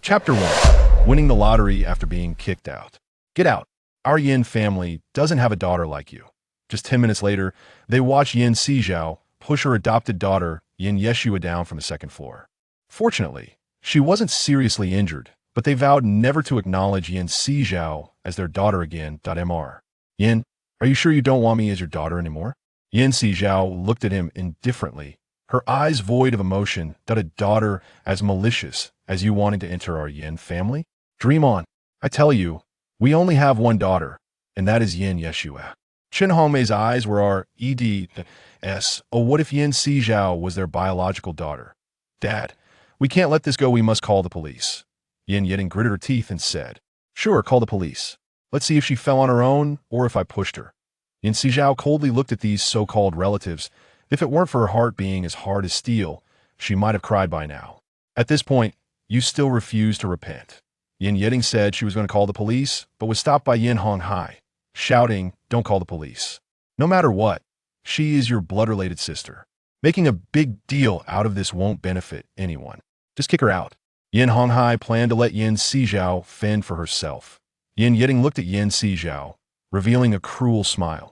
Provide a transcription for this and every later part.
Chapter 1. Winning the lottery after being kicked out. Get out. Our Yin family doesn't have a daughter like you. Just 10 minutes later, they watch Yin Sizhao push her adopted daughter, Yin down from the second floor. Fortunately, she wasn't seriously injured, but they vowed never to acknowledge Yin Sizhao as their daughter again. Mr. Yin, are you sure you don't want me as your daughter anymore? Yin Sizhao looked at him indifferently, her eyes void of emotion. A daughter as malicious as you wanting to enter our Yin family? Dream on. I tell you, we only have one daughter, and that is Yin Yeshua. Chen Hongmei's eyes were our EDS. Oh, what if Yin Sizhao was their biological daughter? Dad, we can't let this go. We must call the police. Yin Yeding gritted her teeth and said, Sure, call the police. Let's see if she fell on her own or if I pushed her. Yin Sizhao coldly looked at these so-called relatives. If it weren't for her heart being as hard as steel, she might have cried by now. At this point, you still refuse to repent. Yin Yeding said she was going to call the police, but was stopped by Yin Honghai, shouting, Don't call the police. No matter what, she is your blood-related sister. Making a big deal out of this won't benefit anyone. Just kick her out. Yin Honghai planned to let Yin Sizhao fend for herself. Yin Yeding looked at Yin Sizhao, revealing a cruel smile.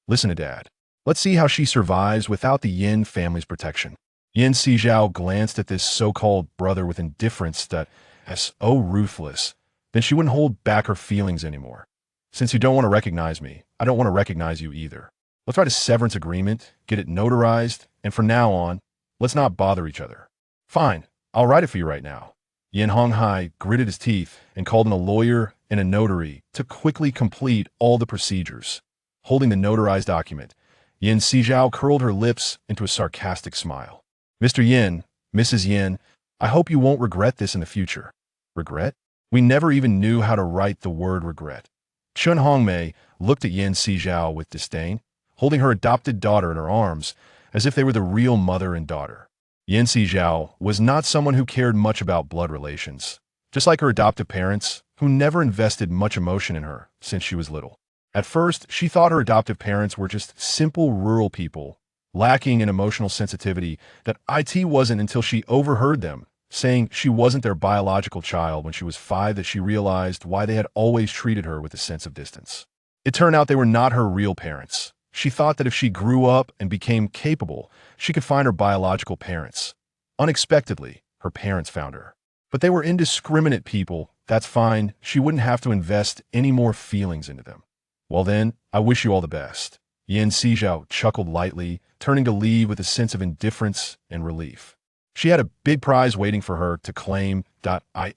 Listen to Dad. Let's see how she survives without the Yin family's protection. Yin Sizhao glanced at this so-called brother with indifference that, as so ruthless, then she wouldn't hold back her feelings anymore. Since you don't want to recognize me, I don't want to recognize you either. Let's write a severance agreement, get it notarized, and from now on, let's not bother each other. Fine, I'll write it for you right now. Yin Honghai gritted his teeth and called in a lawyer and a notary to quickly complete all the procedures. Holding the notarized document, Yin Sizhao curled her lips into a sarcastic smile. Mr. Yin, Mrs. Yin, I hope you won't regret this in the future. Regret? We never even knew how to write the word regret. Chen Hongmei looked at Yin Sizhao with disdain, holding her adopted daughter in her arms as if they were the real mother and daughter. Yin Sizhao was not someone who cared much about blood relations, just like her adoptive parents, who never invested much emotion in her since she was little. At first, she thought her adoptive parents were just simple rural people, lacking in emotional sensitivity. That it wasn't until she overheard them saying she wasn't their biological child when she was 5 that she realized why they had always treated her with a sense of distance. It turned out they were not her real parents. She thought that if she grew up and became capable, she could find her biological parents. Unexpectedly, her parents found her. But they were indiscriminate people. That's fine. She wouldn't have to invest any more feelings into them. Well then, I wish you all the best. Yin Sizhao chuckled lightly, turning to leave with a sense of indifference and relief. She had a big prize waiting for her to claim.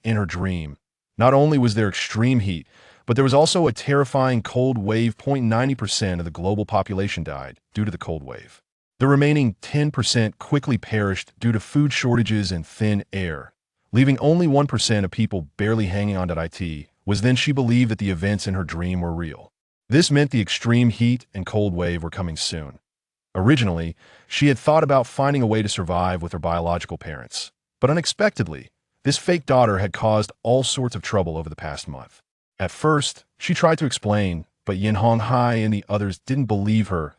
In her dream, not only was there extreme heat, but there was also a terrifying cold wave. 90% of the global population died due to the cold wave. The remaining 10% quickly perished due to food shortages and thin air, leaving only 1% of people barely hanging on. It was then she believed that the events in her dream were real. This meant the extreme heat and cold wave were coming soon. Originally, she had thought about finding a way to survive with her biological parents, but unexpectedly, this fake daughter had caused all sorts of trouble over the past month. At first, she tried to explain, but Yin Honghai and the others didn't believe her.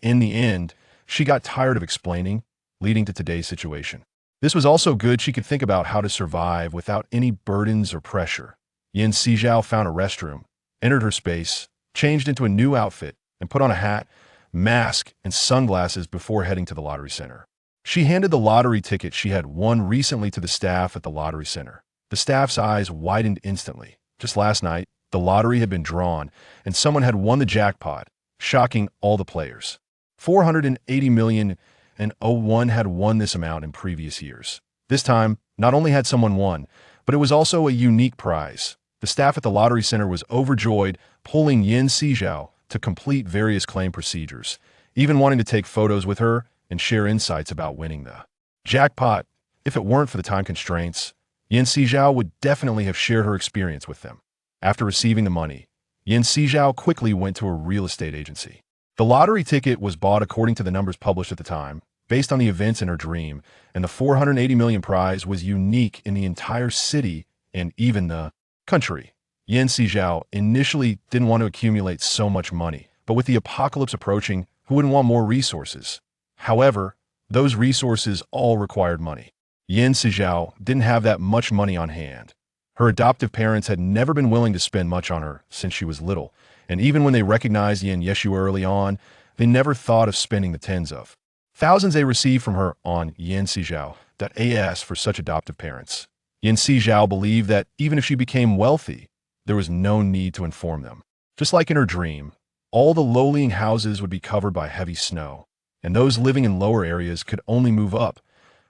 In the end, she got tired of explaining, leading to today's situation. This was also good. She could think about how to survive without any burdens or pressure. Yin Sizhao found a restroom, entered her space, changed into a new outfit, and put on a hat, mask, and sunglasses before heading to the lottery center. She handed the lottery ticket she had won recently to the staff at the lottery center. The staff's eyes widened instantly. Just last night, the lottery had been drawn, and someone had won the jackpot, shocking all the players. 480 million and 01 had won this amount in previous years. This time, not only had someone won, but it was also a unique prize. The staff at the lottery center was overjoyed, pulling Yin Sizhao to complete various claim procedures, even wanting to take photos with her and share insights about winning the jackpot. If it weren't for the time constraints, Yin Sizhao would definitely have shared her experience with them. After receiving the money, Yin Sizhao quickly went to a real estate agency. The lottery ticket was bought according to the numbers published at the time, based on the events in her dream, and the 480 million prize was unique in the entire city and even the country. Yin Sizhao initially didn't want to accumulate so much money, but with the apocalypse approaching, who wouldn't want more resources? However, those resources all required money. Sizhao didn't have that much money on hand. Her adoptive parents had never been willing to spend much on her since she was little, and even when they recognized Yeshu early on, they never thought of spending the tens of thousands they received from her on Sizhao.as for such adoptive parents. Sizhao believed that even if she became wealthy, there was no need to inform them. Just like in her dream, all the low-lying houses would be covered by heavy snow, and those living in lower areas could only move up.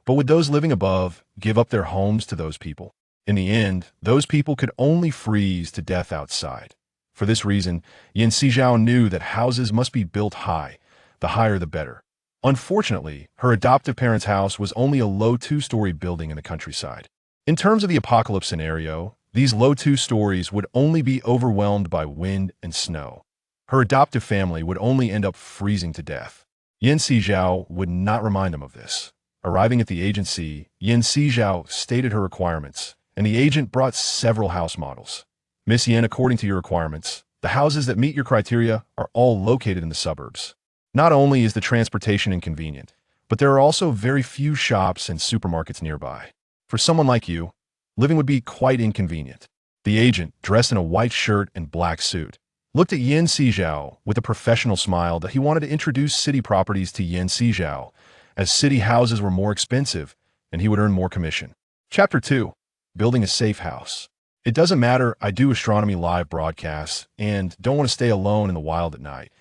But would those living above give up their homes to those people? In the end, those people could only freeze to death outside. For this reason, Sizhao knew that houses must be built high, the higher the better. Unfortunately, her adoptive parents' house was only a low two-story building in the countryside. In terms of the apocalypse scenario, these low two stories would only be overwhelmed by wind and snow. Her adoptive family would only end up freezing to death. Sizhao would not remind them of this. Arriving at the agency, Sizhao stated her requirements, and the agent brought several house models. Miss Yin, according to your requirements, the houses that meet your criteria are all located in the suburbs. Not only is the transportation inconvenient, but there are also very few shops and supermarkets nearby. For someone like you, living would be quite inconvenient. The agent, dressed in a white shirt and black suit, looked at Sizhao with a professional smile that he wanted to introduce city properties to Sizhao, as city houses were more expensive and he would earn more commission. Chapter 2. Building a safe house. It doesn't matter, I do astronomy live broadcasts and don't want to stay alone in the wild at night.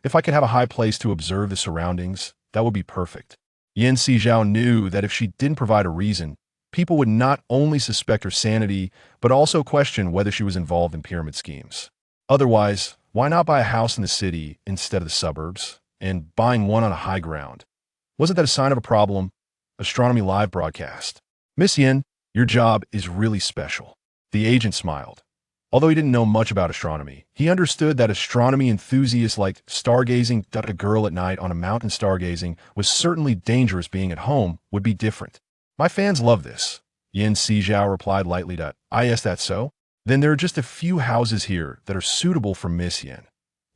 If I could have a high place to observe the surroundings, that would be perfect. Sizhao knew that if she didn't provide a reason, people would not only suspect her sanity, but also question whether she was involved in pyramid schemes. Otherwise, why not buy a house in the city instead of the suburbs, and buying one on a high ground? Wasn't that a sign of a problem? Astronomy live broadcast. Miss Yin, your job is really special. The agent smiled. Although he didn't know much about astronomy, he understood that astronomy enthusiasts liked stargazing. A girl at night on a mountain stargazing was certainly dangerous. Being at home would be different. My fans love this. Sizhao replied lightly. Is that so? Then there are just a few houses here that are suitable for Miss Yin.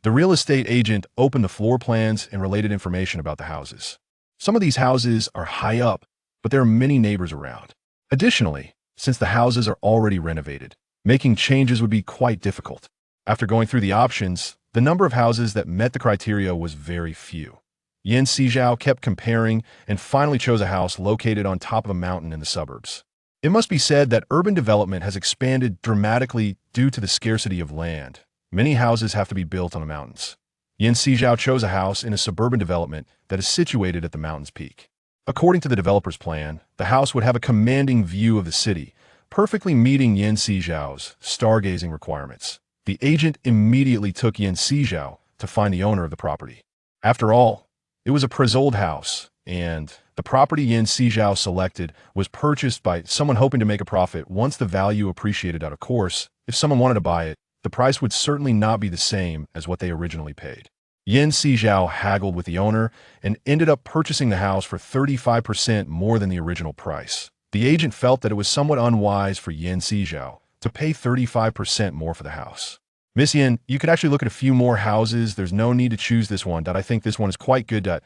The real estate agent opened the floor plans and related information about the houses. Some of these houses are high up, but there are many neighbors around. Additionally, since the houses are already renovated, making changes would be quite difficult. After going through the options, the number of houses that met the criteria was very few. Sizhao kept comparing and finally chose a house located on top of a mountain in the suburbs. It must be said that urban development has expanded dramatically due to the scarcity of land. Many houses have to be built on the mountains. Sizhao chose a house in a suburban development that is situated at the mountain's peak. According to the developer's plan, the house would have a commanding view of the city, perfectly meeting Sizhao's stargazing requirements. The agent immediately took Sizhao to find the owner of the property. After all, it was a pre-sold house, and the property Sizhao selected was purchased by someone hoping to make a profit once the value appreciated. Of course, if someone wanted to buy it, the price would certainly not be the same as what they originally paid. Sizhao haggled with the owner and ended up purchasing the house for 35% more than the original price. The agent felt that it was somewhat unwise for Sizhao to pay 35% more for the house. Miss Yin, you could actually look at a few more houses. There's no need to choose this one. I think this one is quite good. It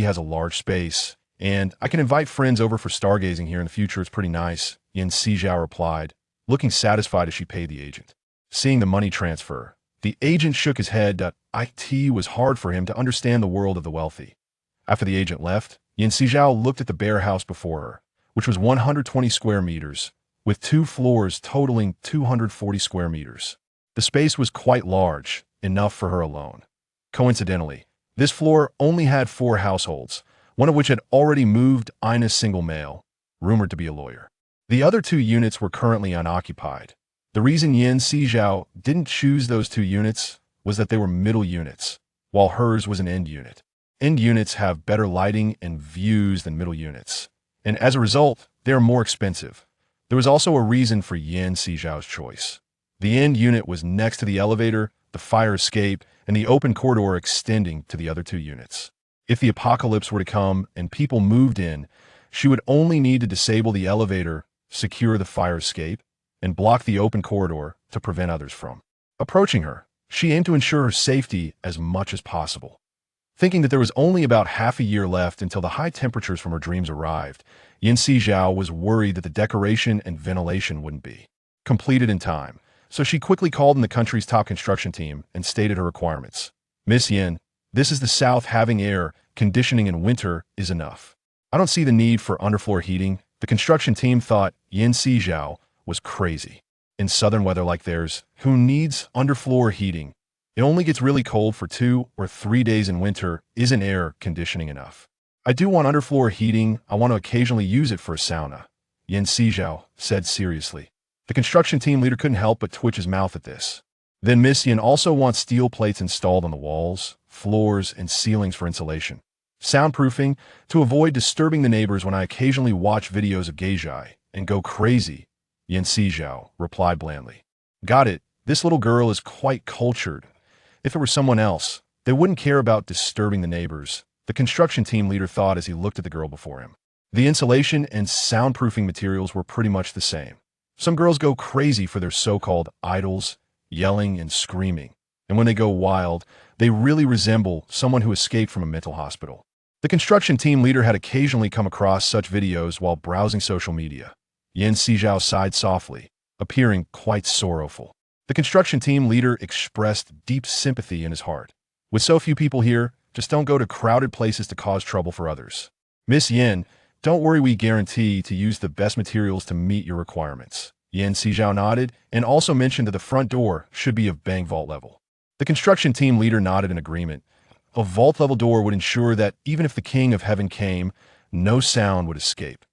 has a large space, and I can invite friends over for stargazing here in the future. It's pretty nice. Sizhao replied, looking satisfied as she paid the agent. Seeing the money transfer, the agent shook his head. It was hard for him to understand the world of the wealthy. After the agent left, Sizhao looked at the bare house before her, which was 120 square meters, with 2 floors totaling 240 square meters. The space was quite large, enough for her alone. Coincidentally, this floor only had 4 households, one of which had already moved in, a single male, rumored to be a lawyer. The other 2 units were currently unoccupied. The reason Sizhao didn't choose those 2 units was that they were middle units, while hers was an end unit. End units have better lighting and views than middle units, and as a result, they are more expensive. There was also a reason for Sizhao's choice. The end unit was next to the elevator, the fire escape, and the open corridor extending to the other 2 units. If the apocalypse were to come and people moved in, she would only need to disable the elevator, secure the fire escape, and block the open corridor to prevent others from approaching her. She aimed to ensure her safety as much as possible. Thinking that there was only about half a year left until the high temperatures from her dreams arrived, Sizhao was worried that the decoration and ventilation wouldn't be completed in time. So she quickly called in the country's top construction team and stated her requirements. Miss Yin, this is the South, having air conditioning in winter is enough. I don't see the need for underfloor heating. The construction team thought Sizhao was crazy. In southern weather like theirs, who needs underfloor heating? It only gets really cold for 2 or 3 days in winter. Isn't air conditioning enough? I do want underfloor heating. I want to occasionally use it for a sauna, Sizhao said seriously. The construction team leader couldn't help but twitch his mouth at this. Then Miss Yin also wants steel plates installed on the walls, floors, and ceilings for insulation. Soundproofing to avoid disturbing the neighbors when I occasionally watch videos of Geizhai and go crazy, Sizhao replied blandly. Got it. This little girl is quite cultured. If it were someone else, they wouldn't care about disturbing the neighbors, the construction team leader thought as he looked at the girl before him. The insulation and soundproofing materials were pretty much the same. Some girls go crazy for their so-called idols, yelling and screaming, and when they go wild, they really resemble someone who escaped from a mental hospital. The construction team leader had occasionally come across such videos while browsing social media. Sizhao sighed softly, appearing quite sorrowful. The construction team leader expressed deep sympathy in his heart. With so few people here, just don't go to crowded places to cause trouble for others. Miss Yin, don't worry, we guarantee to use the best materials to meet your requirements. Sizhao nodded and also mentioned that the front door should be of bank vault level. The construction team leader nodded in agreement. A vault-level door would ensure that even if the King of Heaven came, no sound would escape.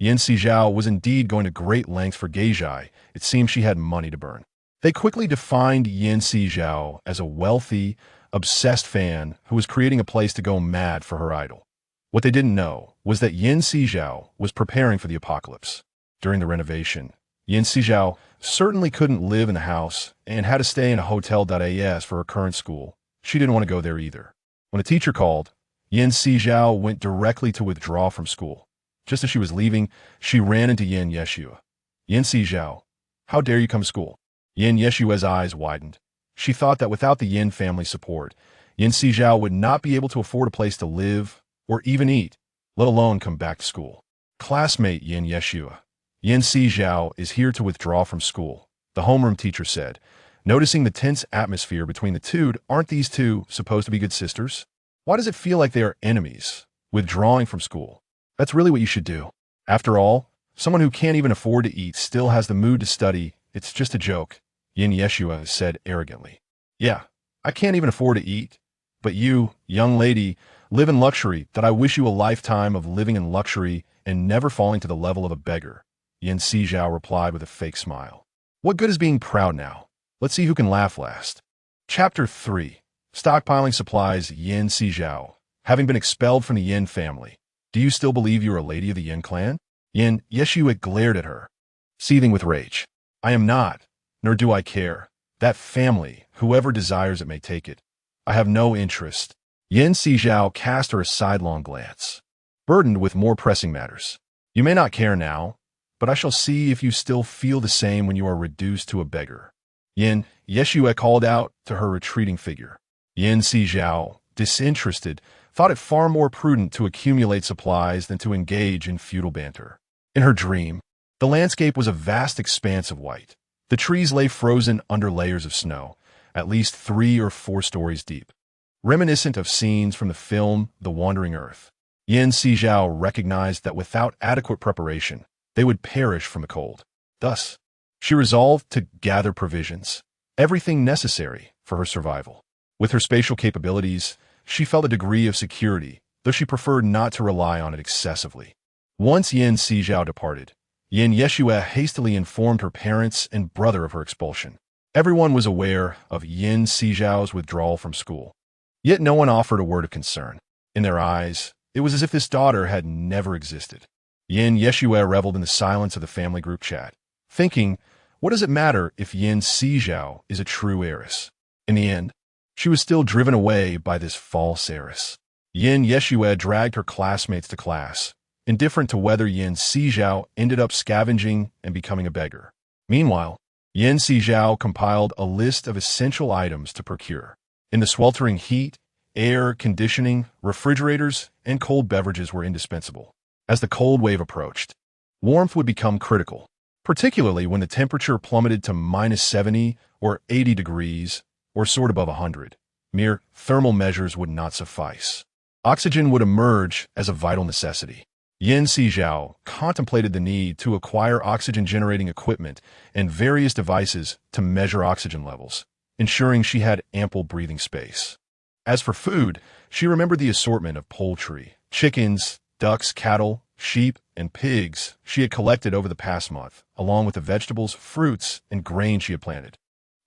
Sizhao was indeed going to great lengths for Geizhai. It seemed she had money to burn. They quickly defined Sizhao as a wealthy, obsessed fan who was creating a place to go mad for her idol. What they didn't know was that Sizhao was preparing for the apocalypse. During the renovation, Sizhao certainly couldn't live in the house and had to stay in a hotel.as for her current school. She didn't want to go there either. When a teacher called, Sizhao went directly to withdraw from school. Just as she was leaving, she ran into Yeshua. Sizhao, how dare you come to school? Yeshua's eyes widened. She thought that without the Yin family support, Sizhao would not be able to afford a place to live or even eat, let alone come back to school. Classmate Yeshua, Sizhao is here to withdraw from school, the homeroom teacher said. Noticing the tense atmosphere between the two, aren't these two supposed to be good sisters? Why does it feel like they are enemies, withdrawing from school? That's really what you should do. After all, someone who can't even afford to eat still has the mood to study. It's just a joke, Yeshua said arrogantly. Yeah, I can't even afford to eat. But you, young lady, live in luxury. That I wish you a lifetime of living in luxury and never falling to the level of a beggar, Sizhao replied with a fake smile. What good is being proud now? Let's see who can laugh last. Chapter 3. Stockpiling supplies. Sizhao, having been expelled from the Yin family. Do you still believe you are a lady of the Yin clan? Yeshua glared at her, seething with rage. I am not, nor do I care. That family, whoever desires it may take it. I have no interest. Sizhao cast her a sidelong glance, burdened with more pressing matters. You may not care now, but I shall see if you still feel the same when you are reduced to a beggar. Yeshua called out to her retreating figure. Sizhao, disinterested, thought it far more prudent to accumulate supplies than to engage in futile banter. In her dream, the landscape was a vast expanse of white. The trees lay frozen under layers of snow, at least 3 or 4 stories deep, reminiscent of scenes from the film The Wandering Earth. Sizhao recognized that without adequate preparation, they would perish from the cold. Thus, she resolved to gather provisions, everything necessary for her survival. With her spatial capabilities, she felt a degree of security, though she preferred not to rely on it excessively. Once Sizhao departed, Yeshua hastily informed her parents and brother of her expulsion. Everyone was aware of Sizhao's withdrawal from school, yet no one offered a word of concern. In their eyes, it was as if this daughter had never existed. Yeshua reveled in the silence of the family group chat, thinking, what does it matter if Sizhao is a true heiress? In the end, she was still driven away by this false heiress. Yeshua dragged her classmates to class, indifferent to whether Sizhao ended up scavenging and becoming a beggar. Meanwhile, Sizhao compiled a list of essential items to procure. In the sweltering heat, Air conditioning, refrigerators, and cold beverages were indispensable. As the cold wave approached, warmth would become critical, particularly when the temperature plummeted to -70 or 80 degrees, or soared above 100. Mere thermal measures would not suffice. Oxygen would emerge as a vital necessity. Sizhao contemplated the need to acquire oxygen-generating equipment and various devices to measure oxygen levels, ensuring she had ample breathing space. As for food, she remembered the assortment of poultry, chickens, ducks, cattle, sheep, and pigs she had collected over the past month, along with the vegetables, fruits, and grain she had planted.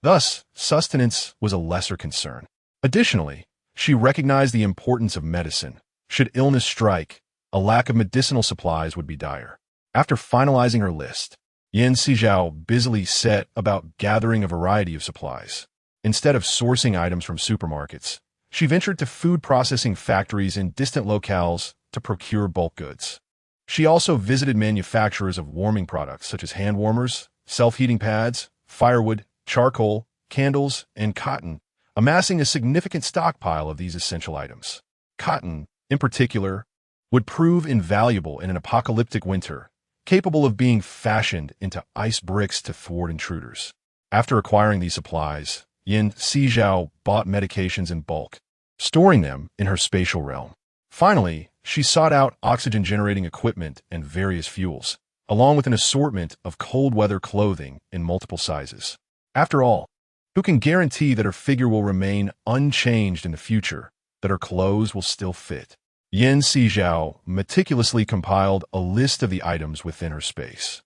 Thus, sustenance was a lesser concern. Additionally, she recognized the importance of medicine. Should illness strike, a lack of medicinal supplies would be dire. After finalizing her list, Sizhao busily set about gathering a variety of supplies. Instead of sourcing items from supermarkets, she ventured to food processing factories in distant locales to procure bulk goods. She also visited manufacturers of warming products such as hand warmers, self-heating pads, firewood, charcoal, candles, and cotton, amassing a significant stockpile of these essential items. Cotton, in particular, would prove invaluable in an apocalyptic winter, capable of being fashioned into ice bricks to thwart intruders. After acquiring these supplies, Sizhao bought medications in bulk, storing them in her spatial realm. Finally, she sought out oxygen-generating equipment and various fuels, along with an assortment of cold-weather clothing in multiple sizes. After all, who can guarantee that her figure will remain unchanged in the future, that her clothes will still fit? Sizhao meticulously compiled a list of the items within her space,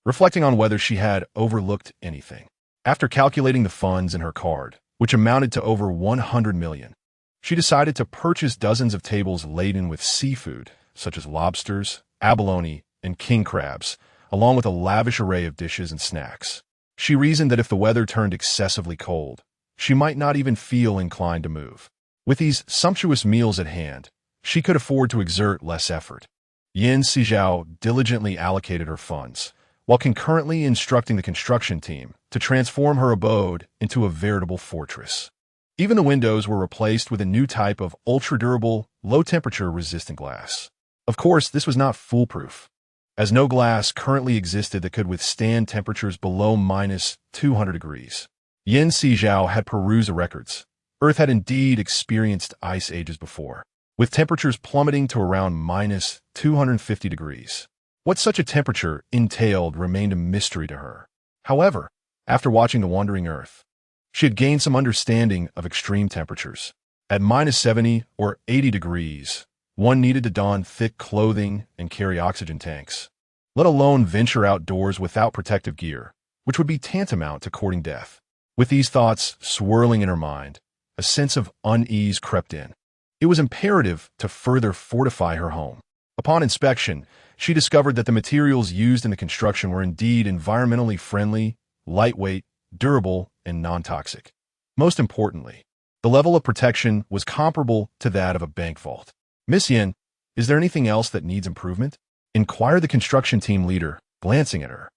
reflecting on whether she had overlooked anything. After calculating the funds in her card, which amounted to over 100 million, she decided to purchase dozens of tables laden with seafood, such as lobsters, abalone, and king crabs, along with a lavish array of dishes and snacks. She reasoned that if the weather turned excessively cold, she might not even feel inclined to move. With these sumptuous meals at hand, she could afford to exert less effort. Sizhao diligently allocated her funds, while concurrently instructing the construction team to transform her abode into a veritable fortress. Even the windows were replaced with a new type of ultra-durable, low-temperature resistant glass. Of course, this was not foolproof, as no glass currently existed that could withstand temperatures below -200 degrees. Sizhao had perused the records. Earth had indeed experienced ice ages before, with temperatures plummeting to around -250 degrees. What such a temperature entailed remained a mystery to her. However, after watching The Wandering Earth, she had gained some understanding of extreme temperatures. At -70 or 80 degrees, one needed to don thick clothing and carry oxygen tanks, let alone venture outdoors without protective gear, which would be tantamount to courting death. With these thoughts swirling in her mind, a sense of unease crept in. It was imperative to further fortify her home. Upon inspection, she discovered that the materials used in the construction were indeed environmentally friendly, lightweight, durable, and non-toxic. Most importantly, the level of protection was comparable to that of a bank vault. "Miss Yin, is there anything else that needs improvement?" inquired the construction team leader, glancing at her.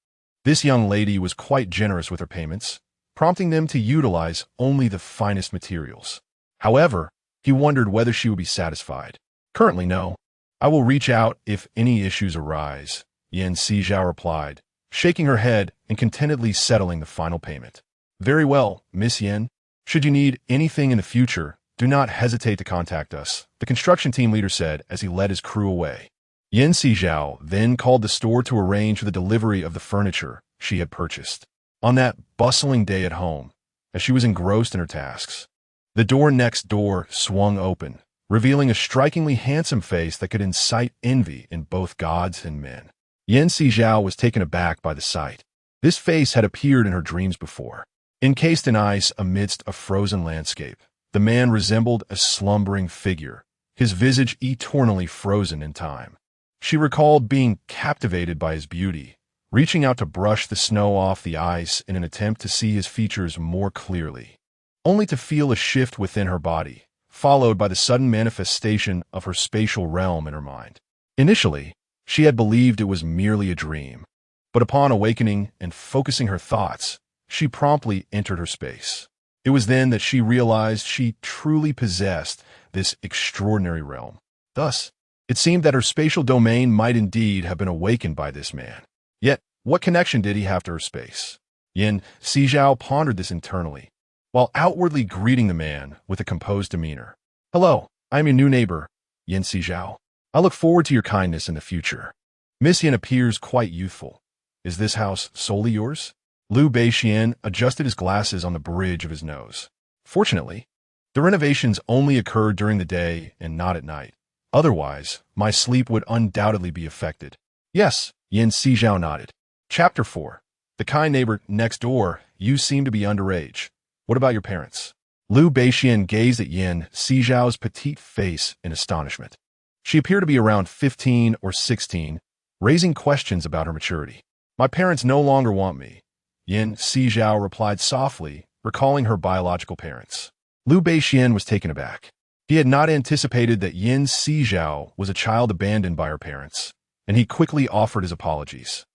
This young lady was quite generous with her payments, prompting them to utilize only the finest materials. However, he wondered whether she would be satisfied. "Currently, no. I will reach out if any issues arise," Sizhao replied, shaking her head and contentedly settling the final payment. "Very well, Miss Yin. Should you need anything in the future, do not hesitate to contact us," the construction team leader said as he led his crew away. Sizhao then called the store to arrange for the delivery of the furniture she had purchased. On that bustling day at home, as she was engrossed in her tasks, the door next door swung open, revealing a strikingly handsome face that could incite envy in both gods and men. Sizhao was taken aback by the sight. This face had appeared in her dreams before. Encased in ice amidst a frozen landscape, the man resembled a slumbering figure, his visage eternally frozen in time. She recalled being captivated by his beauty, reaching out to brush the snow off the ice in an attempt to see his features more clearly, only to feel a shift within her body, followed by the sudden manifestation of her spatial realm in her mind. Initially, she had believed it was merely a dream, but upon awakening and focusing her thoughts, she promptly entered her space. It was then that she realized she truly possessed this extraordinary realm. Thus, it seemed that her spatial domain might indeed have been awakened by this man. Yet, what connection did he have to her space? Sizhao pondered this internally, while outwardly greeting the man with a composed demeanor. "Hello, I am your new neighbor, Sizhao. I look forward to your kindness in the future." Miss Yin appears quite youthful. "Is this house solely yours?" Xian adjusted his glasses on the bridge of his nose. "Fortunately, the renovations only occurred during the day and not at night. Otherwise, my sleep would undoubtedly be affected." "Yes," Sizhao nodded. Chapter 4. The kind neighbor next door. You seem to be underage. What about your parents? Xian gazed at Sizhao's petite face in astonishment. She appeared to be around 15 or 16, raising questions about her maturity. "My parents no longer want me," Sizhao replied softly, recalling her biological parents. Xian was taken aback. He had not anticipated that Sizhao was a child abandoned by her parents, and he quickly offered his apologies.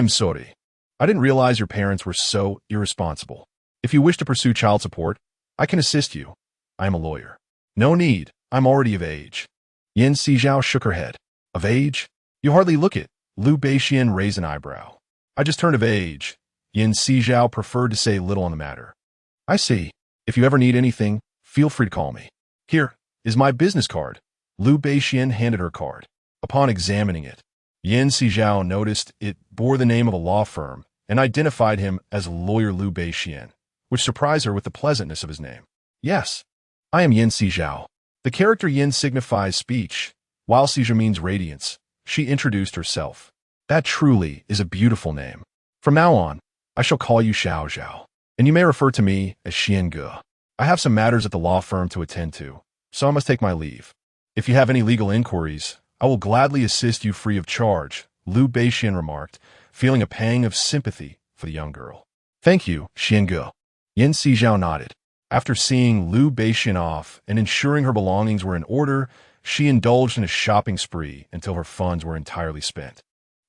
Sorry. I didn't realize your parents were so irresponsible. If you wish to pursue child support, I can assist you. I am a lawyer." "No need. I'm already of age." Sizhao shook her head. "Of age? You hardly look it." Xian raised an eyebrow. "I just turned of age." Sizhao preferred to say little on the matter. "I see. If you ever need anything, feel free to call me. Here is my business card." Xian handed her card. Upon examining it, Sizhao noticed it bore the name of a law firm and identified him as lawyer Xian, which surprised her with the pleasantness of his name. "Yes, I am Sizhao." The character Yin signifies speech, while Sizhao means radiance. She introduced herself. "That truly is a beautiful name. From now on, I shall call you Xiao, and you may refer to me as Xian. I have some matters at the law firm to attend to, so I must take my leave. If you have any legal inquiries, I will gladly assist you free of charge," Xian remarked, feeling a pang of sympathy for the young girl. "Thank you, Xian." Sizhao nodded. After seeing Xian off and ensuring her belongings were in order, she indulged in a shopping spree until her funds were entirely spent,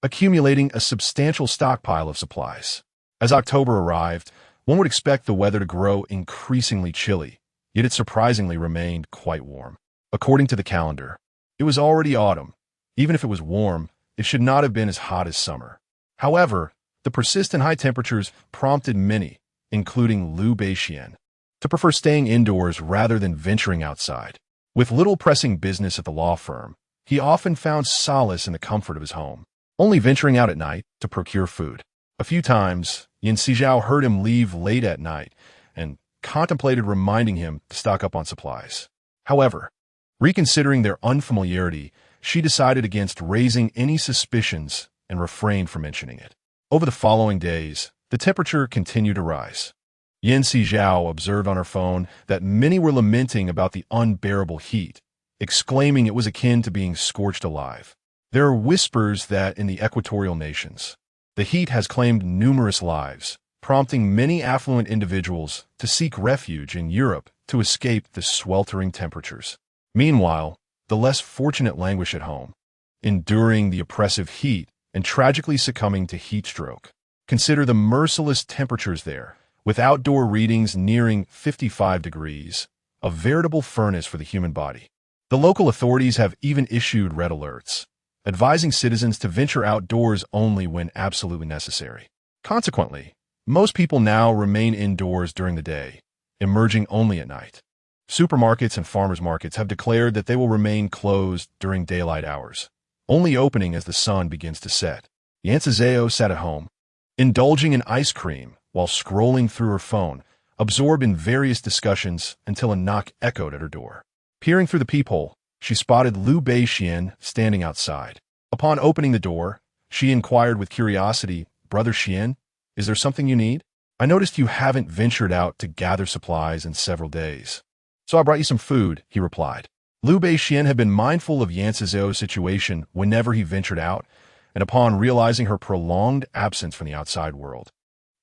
accumulating a substantial stockpile of supplies. As October arrived, one would expect the weather to grow increasingly chilly, yet it surprisingly remained quite warm. According to the calendar, it was already autumn. Even if it was warm, it should not have been as hot as summer. However, the persistent high temperatures prompted many, including Xian, to prefer staying indoors rather than venturing outside. With little pressing business at the law firm, he often found solace in the comfort of his home, only venturing out at night to procure food. A few times, Sizhao heard him leave late at night and contemplated reminding him to stock up on supplies. However, reconsidering their unfamiliarity, she decided against raising any suspicions and refrained from mentioning it. Over the following days, the temperature continued to rise. Sizhao observed on her phone that many were lamenting about the unbearable heat, exclaiming it was akin to being scorched alive. There are whispers that in the equatorial nations, the heat has claimed numerous lives, prompting many affluent individuals to seek refuge in Europe to escape the sweltering temperatures. Meanwhile, the less fortunate languish at home, enduring the oppressive heat and tragically succumbing to heat stroke. Consider the merciless temperatures there, with outdoor readings nearing 55 degrees, a veritable furnace for the human body. The local authorities have even issued red alerts, advising citizens to venture outdoors only when absolutely necessary. Consequently, most people now remain indoors during the day, emerging only at night. Supermarkets and farmers markets have declared that they will remain closed during daylight hours, only opening as the sun begins to set. Sizhao sat at home, indulging in ice cream while scrolling through her phone, absorbed in various discussions until a knock echoed at her door. Peering through the peephole, she spotted Xian standing outside. Upon opening the door, she inquired with curiosity, "Brother Xian, is there something you need? I noticed you haven't ventured out to gather supplies in several days. So I brought you some food," he replied. Xian had been mindful of Sizhao's situation whenever he ventured out, and upon realizing her prolonged absence from the outside world,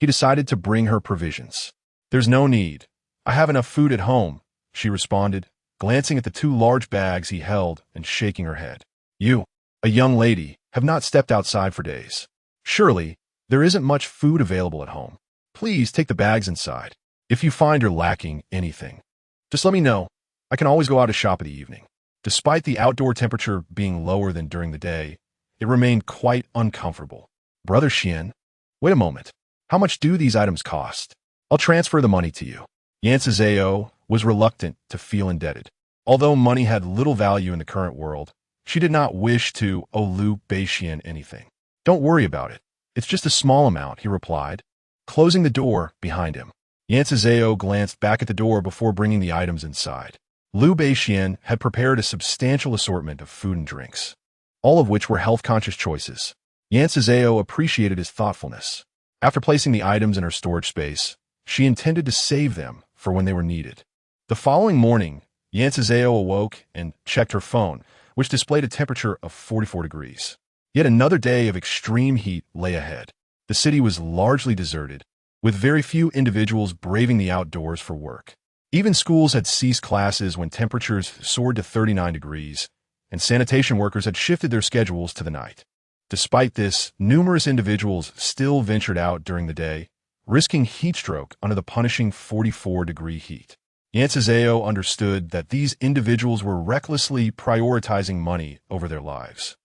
he decided to bring her provisions. "There's no need. I have enough food at home," she responded, glancing at the 2 large bags he held and shaking her head. "You, a young lady, have not stepped outside for days. Surely, there isn't much food available at home. Please take the bags inside." If you find you're lacking anything, just let me know. I can always go out to shop in the evening. Despite the outdoor temperature being lower than during the day, it remained quite uncomfortable. Brother Xian, wait a moment. How much do these items cost? I'll transfer the money to you. Yan Sizhao was reluctant to feel indebted. Although money had little value in the current world, she did not wish to owe Liu Beixian anything. Don't worry about it. It's just a small amount, he replied, closing the door behind him. Yan Sizhao glanced back at the door before bringing the items inside. Liu Beixian had prepared a substantial assortment of food and drinks, all of which were health-conscious choices. Yan Sizhao appreciated his thoughtfulness. After placing the items in her storage space, she intended to save them for when they were needed. The following morning, Yan Sizhao awoke and checked her phone, which displayed a temperature of 44 degrees. Yet another day of extreme heat lay ahead. The city was largely deserted, with very few individuals braving the outdoors for work. Even schools had ceased classes when temperatures soared to 39 degrees, and sanitation workers had shifted their schedules to the night. Despite this, numerous individuals still ventured out during the day, risking heat stroke under the punishing 44-degree heat. Yan Sizhao understood that these individuals were recklessly prioritizing money over their lives.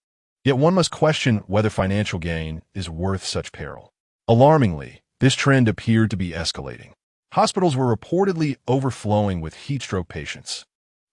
Yet one must question whether financial gain is worth such peril. Alarmingly, this trend appeared to be escalating. Hospitals were reportedly overflowing with heat stroke patients,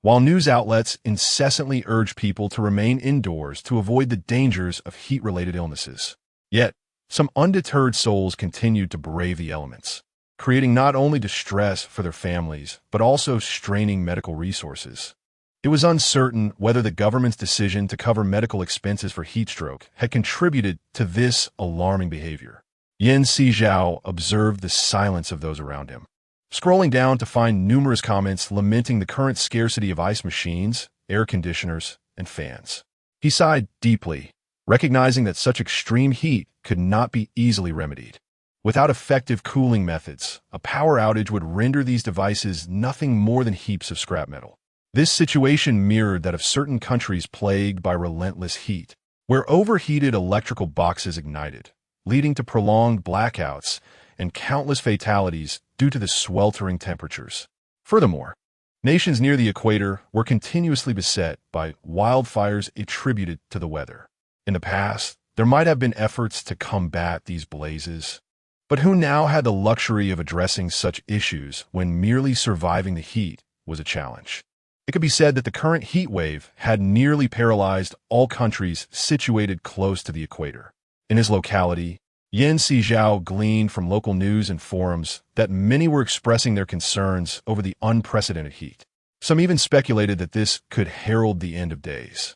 while news outlets incessantly urged people to remain indoors to avoid the dangers of heat-related illnesses. Yet, some undeterred souls continued to brave the elements, creating not only distress for their families, but also straining medical resources. It was uncertain whether the government's decision to cover medical expenses for heat stroke had contributed to this alarming behavior. Yan Sizhao observed the silence of those around him, scrolling down to find numerous comments lamenting the current scarcity of ice machines, air conditioners, and fans. He sighed deeply, recognizing that such extreme heat could not be easily remedied. Without effective cooling methods, a power outage would render these devices nothing more than heaps of scrap metal. This situation mirrored that of certain countries plagued by relentless heat, where overheated electrical boxes ignited, leading to prolonged blackouts and countless fatalities due to the sweltering temperatures. Furthermore, nations near the equator were continuously beset by wildfires attributed to the weather. In the past, there might have been efforts to combat these blazes, but who now had the luxury of addressing such issues when merely surviving the heat was a challenge? It could be said that the current heat wave had nearly paralyzed all countries situated close to the equator. In his locality, Yan Sizhao gleaned from local news and forums that many were expressing their concerns over the unprecedented heat. Some even speculated that this could herald the end of days.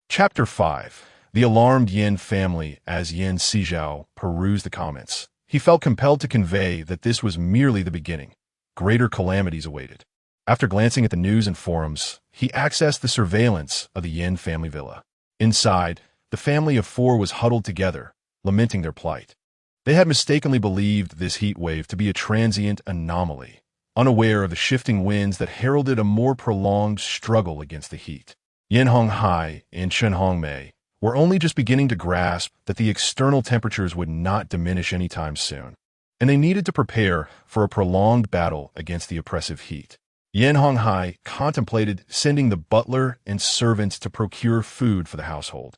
Chapter 5. The alarmed Yan family. As Yan Sizhao perused the comments, he felt compelled to convey that this was merely the beginning. Greater calamities awaited. After glancing at the news and forums, he accessed the surveillance of the Yan family villa. Inside, the family of four was huddled together, lamenting their plight. They had mistakenly believed this heat wave to be a transient anomaly, unaware of the shifting winds that heralded a more prolonged struggle against the heat. Yan Honghai and Chen Hongmei were only just beginning to grasp that the external temperatures would not diminish anytime soon, and they needed to prepare for a prolonged battle against the oppressive heat. Yan Honghai contemplated sending the butler and servants to procure food for the household.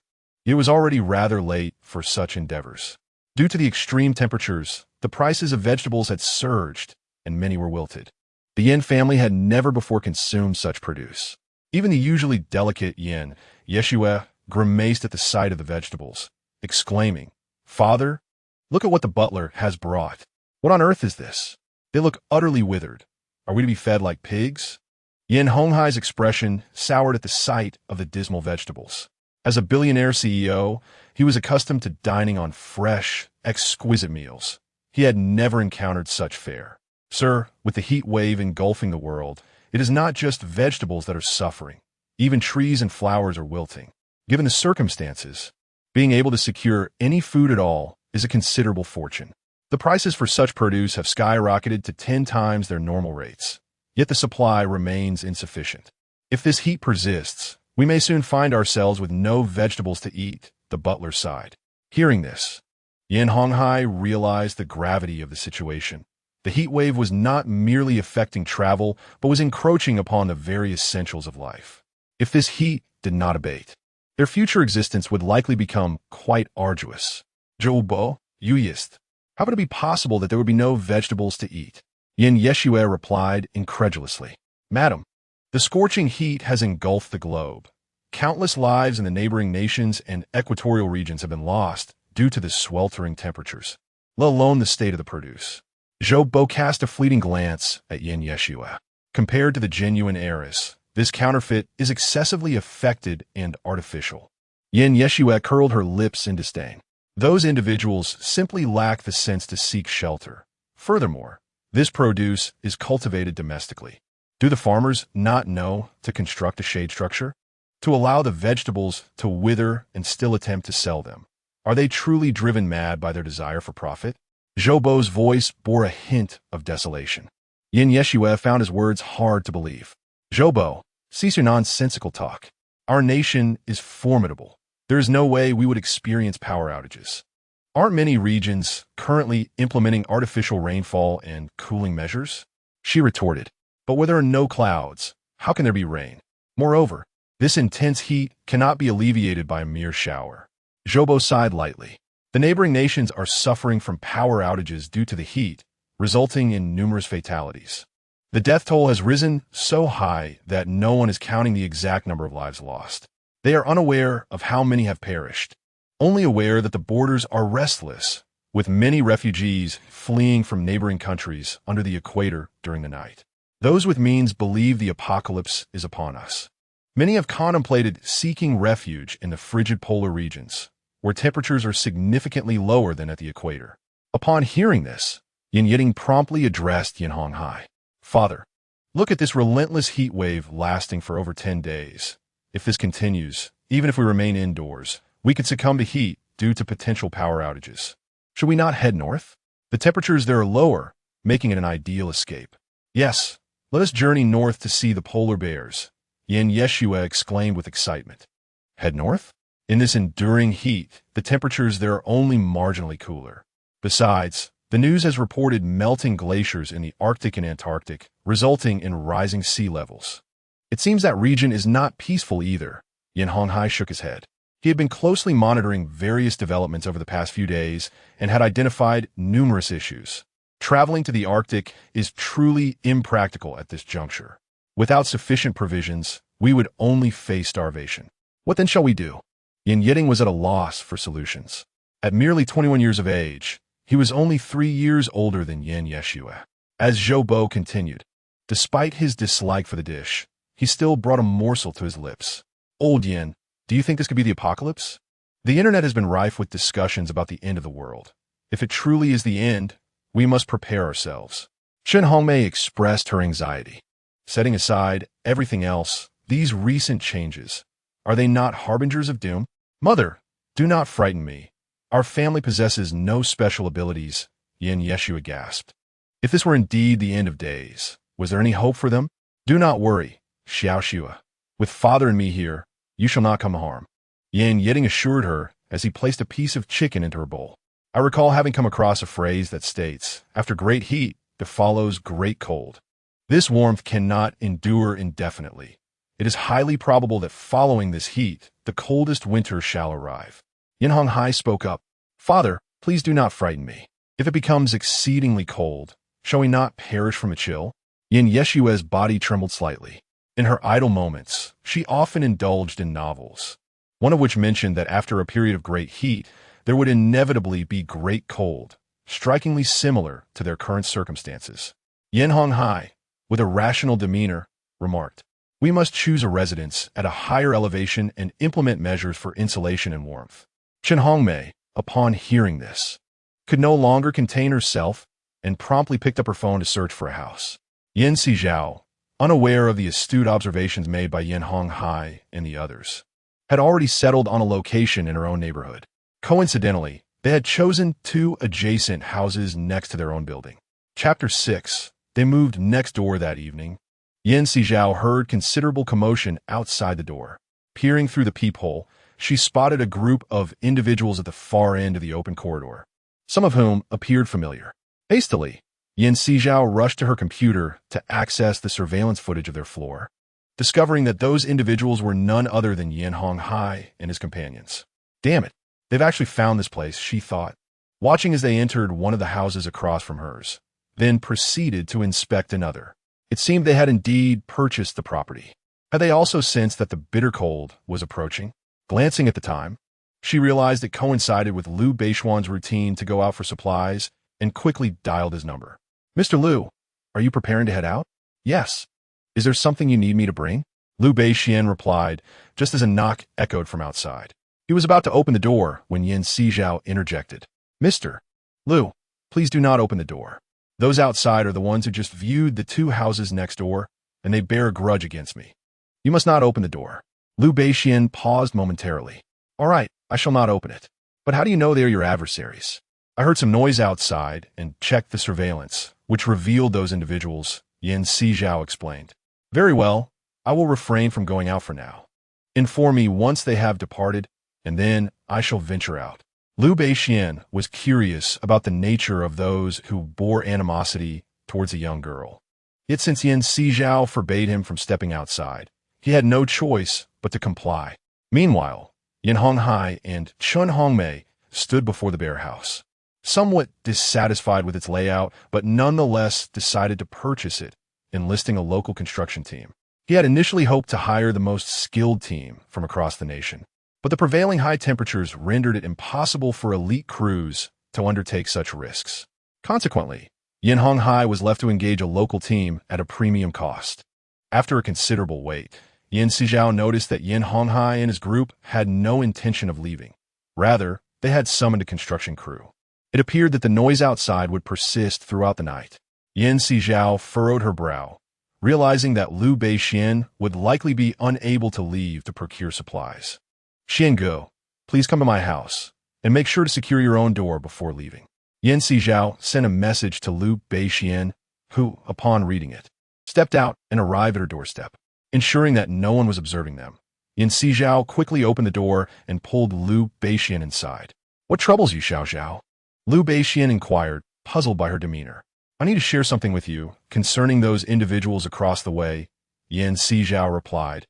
It was already rather late for such endeavors. Due to the extreme temperatures, the prices of vegetables had surged, and many were wilted. The Yan family had never before consumed such produce. Even the usually delicate Yan Yeshua grimaced at the sight of the vegetables, exclaiming, "Father, look at what the butler has brought. What on earth is this? They look utterly withered. Are we to be fed like pigs?" Yan Honghai's expression soured at the sight of the dismal vegetables. As a billionaire CEO, he was accustomed to dining on fresh, exquisite meals. He had never encountered such fare. "Sir, with the heat wave engulfing the world, it is not just vegetables that are suffering. Even trees and flowers are wilting. Given the circumstances, being able to secure any food at all is a considerable fortune. The prices for such produce have skyrocketed to 10 times their normal rates, yet the supply remains insufficient. If this heat persists, we may soon find ourselves with no vegetables to eat," the butler sighed. Hearing this, Yan Honghai realized the gravity of the situation. The heat wave was not merely affecting travel, but was encroaching upon the very essentials of life. If this heat did not abate, their future existence would likely become quite arduous. Zhoubo, Yuyist. How would it be possible that there would be no vegetables to eat? Yin-Yeshue replied incredulously. Madam, the scorching heat has engulfed the globe. Countless lives in the neighboring nations and equatorial regions have been lost due to the sweltering temperatures, let alone the state of the produce. Zhoubo cast a fleeting glance at Yin-Yeshue. Compared to the genuine heiress, this counterfeit is excessively affected and artificial. Yin-Yeshue curled her lips in disdain. Those individuals simply lack the sense to seek shelter. Furthermore, this produce is cultivated domestically. Do the farmers not know to construct a shade structure? To allow the vegetables to wither and still attempt to sell them? Are they truly driven mad by their desire for profit? Zhoubo's voice bore a hint of desolation. Yin-Yeshue found his words hard to believe. Zhoubo, cease your nonsensical talk. Our nation is formidable. There is no way we would experience power outages. Aren't many regions currently implementing artificial rainfall and cooling measures? She retorted. But where there are no clouds, how can there be rain? Moreover, this intense heat cannot be alleviated by a mere shower. Zhoubo sighed lightly. The neighboring nations are suffering from power outages due to the heat, resulting in numerous fatalities. The death toll has risen so high that no one is counting the exact number of lives lost. They are unaware of how many have perished, only aware that the borders are restless, with many refugees fleeing from neighboring countries under the equator during the night. Those with means believe the apocalypse is upon us. Many have contemplated seeking refuge in the frigid polar regions, where temperatures are significantly lower than at the equator. Upon hearing this, Yin promptly addressed Yin Honghai. Father, look at this relentless heat wave lasting for over 10 days. If this continues, even if we remain indoors, we could succumb to heat due to potential power outages. Should we not head north? The temperatures there are lower, making it an ideal escape. Yes, let us journey north to see the polar bears, Yin-Yeshue exclaimed with excitement. Head north? In this enduring heat, the temperatures there are only marginally cooler. Besides, the news has reported melting glaciers in the Arctic and Antarctic, resulting in rising sea levels. It seems that region is not peaceful either. Yin Honghai shook his head. He had been closely monitoring various developments over the past few days and had identified numerous issues. Traveling to the Arctic is truly impractical at this juncture. Without sufficient provisions, we would only face starvation. What then shall we do? Yin was at a loss for solutions. At merely 21 years of age, he was only 3 years older than Yin-Yeshue. As Zhoubo continued, despite his dislike for the dish, he still brought a morsel to his lips. Old Yin, do you think this could be the apocalypse? The internet has been rife with discussions about the end of the world. If it truly is the end, we must prepare ourselves. Shen Hongmei expressed her anxiety. Setting aside everything else, these recent changes, are they not harbingers of doom? Mother, do not frighten me. Our family possesses no special abilities, Yin-Yeshue gasped. If this were indeed the end of days, was there any hope for them? Do not worry, Xiaoxue. With father and me here, you shall not come harm. Yin assured her as he placed a piece of chicken into her bowl. I recall having come across a phrase that states, after great heat, there follows great cold. This warmth cannot endure indefinitely. It is highly probable that following this heat, the coldest winter shall arrive. Yin Honghai spoke up. Father, please do not frighten me. If it becomes exceedingly cold, shall we not perish from a chill? Yin-Yeshue's body trembled slightly. In her idle moments, she often indulged in novels, one of which mentioned that after a period of great heat, there would inevitably be great cold, strikingly similar to their current circumstances. Yin Honghai, with a rational demeanor, remarked, we must choose a residence at a higher elevation and implement measures for insulation and warmth. Chen Hongmei, upon hearing this, could no longer contain herself and promptly picked up her phone to search for a house. Yin Sizhao, unaware of the astute observations made by Yin Honghai and the others, had already settled on a location in her own neighborhood. Coincidentally, they had chosen 2 adjacent houses next to their own building. Chapter 6. They moved next door that evening. Yin Sizhao heard considerable commotion outside the door. Peering through the peephole, she spotted a group of individuals at the far end of the open corridor, some of whom appeared familiar. Hastily, Yin Sizhao rushed to her computer to access the surveillance footage of their floor, discovering that those individuals were none other than Yin Honghai and his companions. Damn it, they've actually found this place, she thought, watching as they entered one of the houses across from hers, then proceeded to inspect another. It seemed they had indeed purchased the property. Had they also sensed that the bitter cold was approaching? Glancing at the time, she realized it coincided with Liu Beishuan's routine to go out for supplies and quickly dialed his number. Mr. Liu, are you preparing to head out? Yes. Is there something you need me to bring? Liu Beishuan replied, just as a knock echoed from outside. He was about to open the door when Yin Sizhao interjected. Mr. Liu, please do not open the door. Those outside are the ones who just viewed the two houses next door, and they bear a grudge against me. You must not open the door. Liu Beishuan paused momentarily. All right, I shall not open it. But how do you know they are your adversaries? I heard some noise outside and checked the surveillance, which revealed those individuals, Yin Sizhao explained. Very well, I will refrain from going out for now. Inform me once they have departed, and then I shall venture out. Liu Beishuan was curious about the nature of those who bore animosity towards a young girl. Yet since Yin Sizhao forbade him from stepping outside, he had no choice but to comply. Meanwhile, Yin Honghai and Chun Hongmei stood before the bear house, somewhat dissatisfied with its layout, but nonetheless decided to purchase it, enlisting a local construction team. He had initially hoped to hire the most skilled team from across the nation, but the prevailing high temperatures rendered it impossible for elite crews to undertake such risks. Consequently, Yin Honghai was left to engage a local team at a premium cost. After a considerable wait, Yin Sizhao noticed that Yin Honghai and his group had no intention of leaving. Rather, they had summoned a construction crew. It appeared that the noise outside would persist throughout the night. Yin Sizhao furrowed her brow, realizing that Liu Beishuan would likely be unable to leave to procure supplies. Xiango, please come to my house, and make sure to secure your own door before leaving. Yin Sizhao sent a message to Liu Beishuan, who, upon reading it, stepped out and arrived at her doorstep. Ensuring that no one was observing them, Yin Sizhao quickly opened the door and pulled Liu Beishuan inside. What troubles you, Xiao? Liu Beishuan inquired, puzzled by her demeanor. I need to share something with you concerning those individuals across the way, Yin Sizhao replied,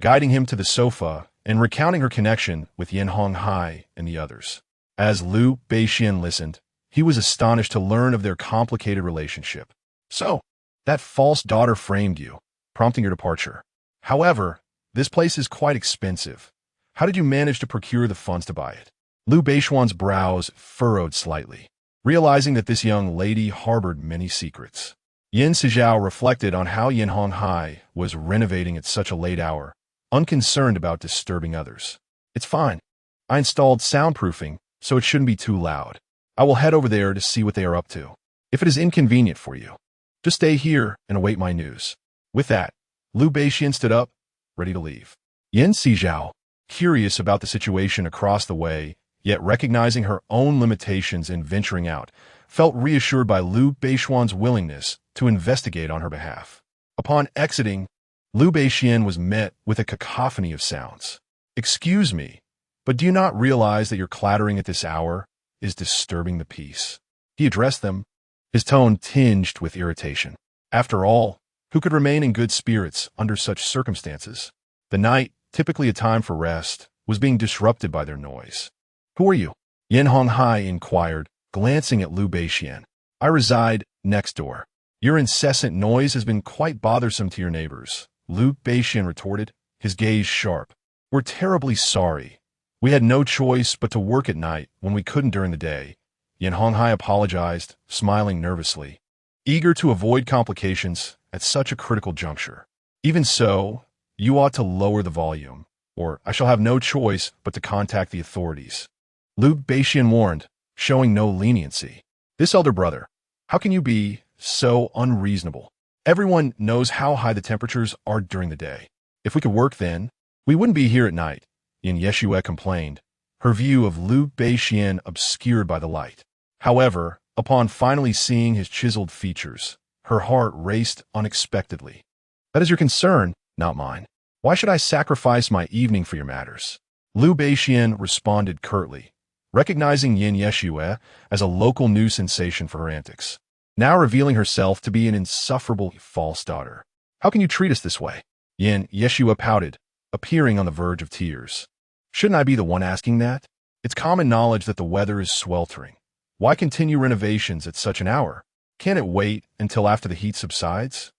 guiding him to the sofa and recounting her connection with Yin Honghai and the others. As Liu Beishuan listened, he was astonished to learn of their complicated relationship. So, that false daughter framed you, prompting your departure. However, this place is quite expensive. How did you manage to procure the funds to buy it? Liu Beishuan's brows furrowed slightly, realizing that this young lady harbored many secrets. Yin Sizhao reflected on how Yin Honghai was renovating at such a late hour, unconcerned about disturbing others. It's fine. I installed soundproofing, so it shouldn't be too loud. I will head over there to see what they are up to. If it is inconvenient for you, just stay here and await my news. With that, Liu Beishuan stood up, ready to leave. Yin Sizhao, curious about the situation across the way, yet recognizing her own limitations in venturing out, felt reassured by Liu Beishuan's willingness to investigate on her behalf. Upon exiting, Liu Beishuan was met with a cacophony of sounds. Excuse me, but do you not realize that your clattering at this hour is disturbing the peace? He addressed them, his tone tinged with irritation. After all, who could remain in good spirits under such circumstances? The night, typically a time for rest, was being disrupted by their noise. Who are you? Yin Honghai inquired, glancing at Liu Beishuan. I reside next door. Your incessant noise has been quite bothersome to your neighbors, Liu Beishuan retorted, his gaze sharp. We're terribly sorry. We had no choice but to work at night when we couldn't during the day. Yin Honghai apologized, smiling nervously, eager to avoid complications at such a critical juncture. Even so, you ought to lower the volume, or I shall have no choice but to contact the authorities. Liu Beishuan warned, showing no leniency. This elder brother, how can you be so unreasonable? Everyone knows how high the temperatures are during the day. If we could work then, we wouldn't be here at night, Yin Yeshue complained, her view of Liu Beishuan obscured by the light. However, upon finally seeing his chiseled features, her heart raced unexpectedly. That is your concern, not mine. Why should I sacrifice my evening for your matters? Liu Beishuan responded curtly, recognizing Yin Yeshue as a local news sensation for her antics. now revealing herself to be an insufferable false daughter. How can you treat us this way? Yeshua pouted, appearing on the verge of tears. Shouldn't I be the one asking that? It's common knowledge that the weather is sweltering. Why continue renovations at such an hour? Can't it wait until after the heat subsides?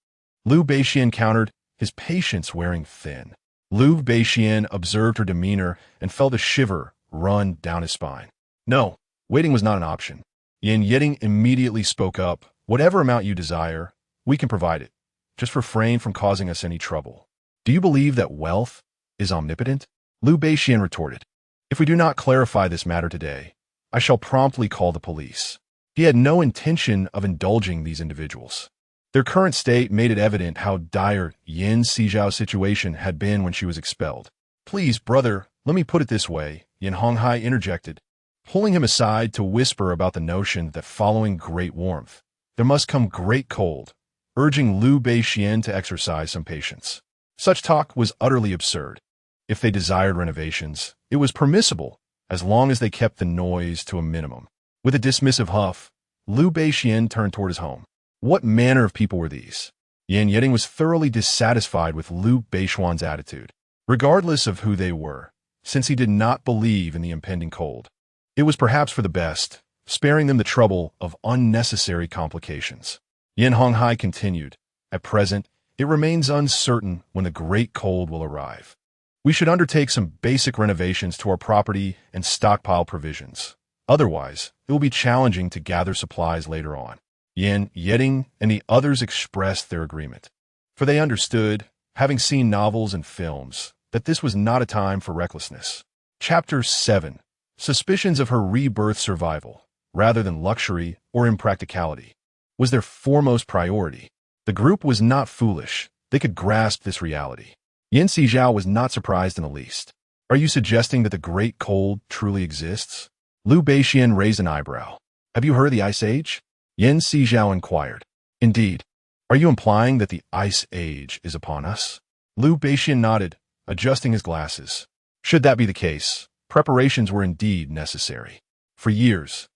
Liu Beixian countered, his patience wearing thin. Liu Beixian observed her demeanor and felt a shiver run down his spine. No, waiting was not an option. Yeding immediately spoke up. Whatever amount you desire, we can provide it. Just refrain from causing us any trouble. Do you believe that wealth is omnipotent? Liu Beixian retorted. If we do not clarify this matter today, I shall promptly call the police. He had no intention of indulging these individuals. Their current state made it evident how dire Sizhao's situation had been when she was expelled. Please, brother, let me put it this way, Yan Honghai interjected, pulling him aside to whisper about the notion that following great warmth, there must come great cold, urging Liu Beixian to exercise some patience. Such talk was utterly absurd. If they desired renovations, it was permissible, as long as they kept the noise to a minimum. With a dismissive huff, Liu Beixian turned toward his home. What manner of people were these? Yan Yeding was thoroughly dissatisfied with Liu Beixian's attitude, regardless of who they were, since he did not believe in the impending cold. It was perhaps for the best, sparing them the trouble of unnecessary complications. Yan Honghai continued, at present, it remains uncertain when the great cold will arrive. We should undertake some basic renovations to our property and stockpile provisions. Otherwise, it will be challenging to gather supplies later on. Yan Yeding and the others expressed their agreement, for they understood, having seen novels and films, that this was not a time for recklessness. Chapter 7. Suspicions of her rebirth survival, rather than luxury or impracticality, was their foremost priority. The group was not foolish. They could grasp this reality. Sizhao was not surprised in the least. Are you suggesting that the great cold truly exists? Liu Beixian raised an eyebrow. Have you heard of the Ice Age? Sizhao inquired. Indeed. Are you implying that the Ice Age is upon us? Liu Beixian nodded, adjusting his glasses. Should that be the case, preparations were indeed necessary. For years,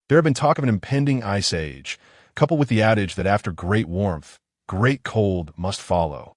there had been talk of an impending Ice Age, coupled with the adage that after great warmth, great cold must follow.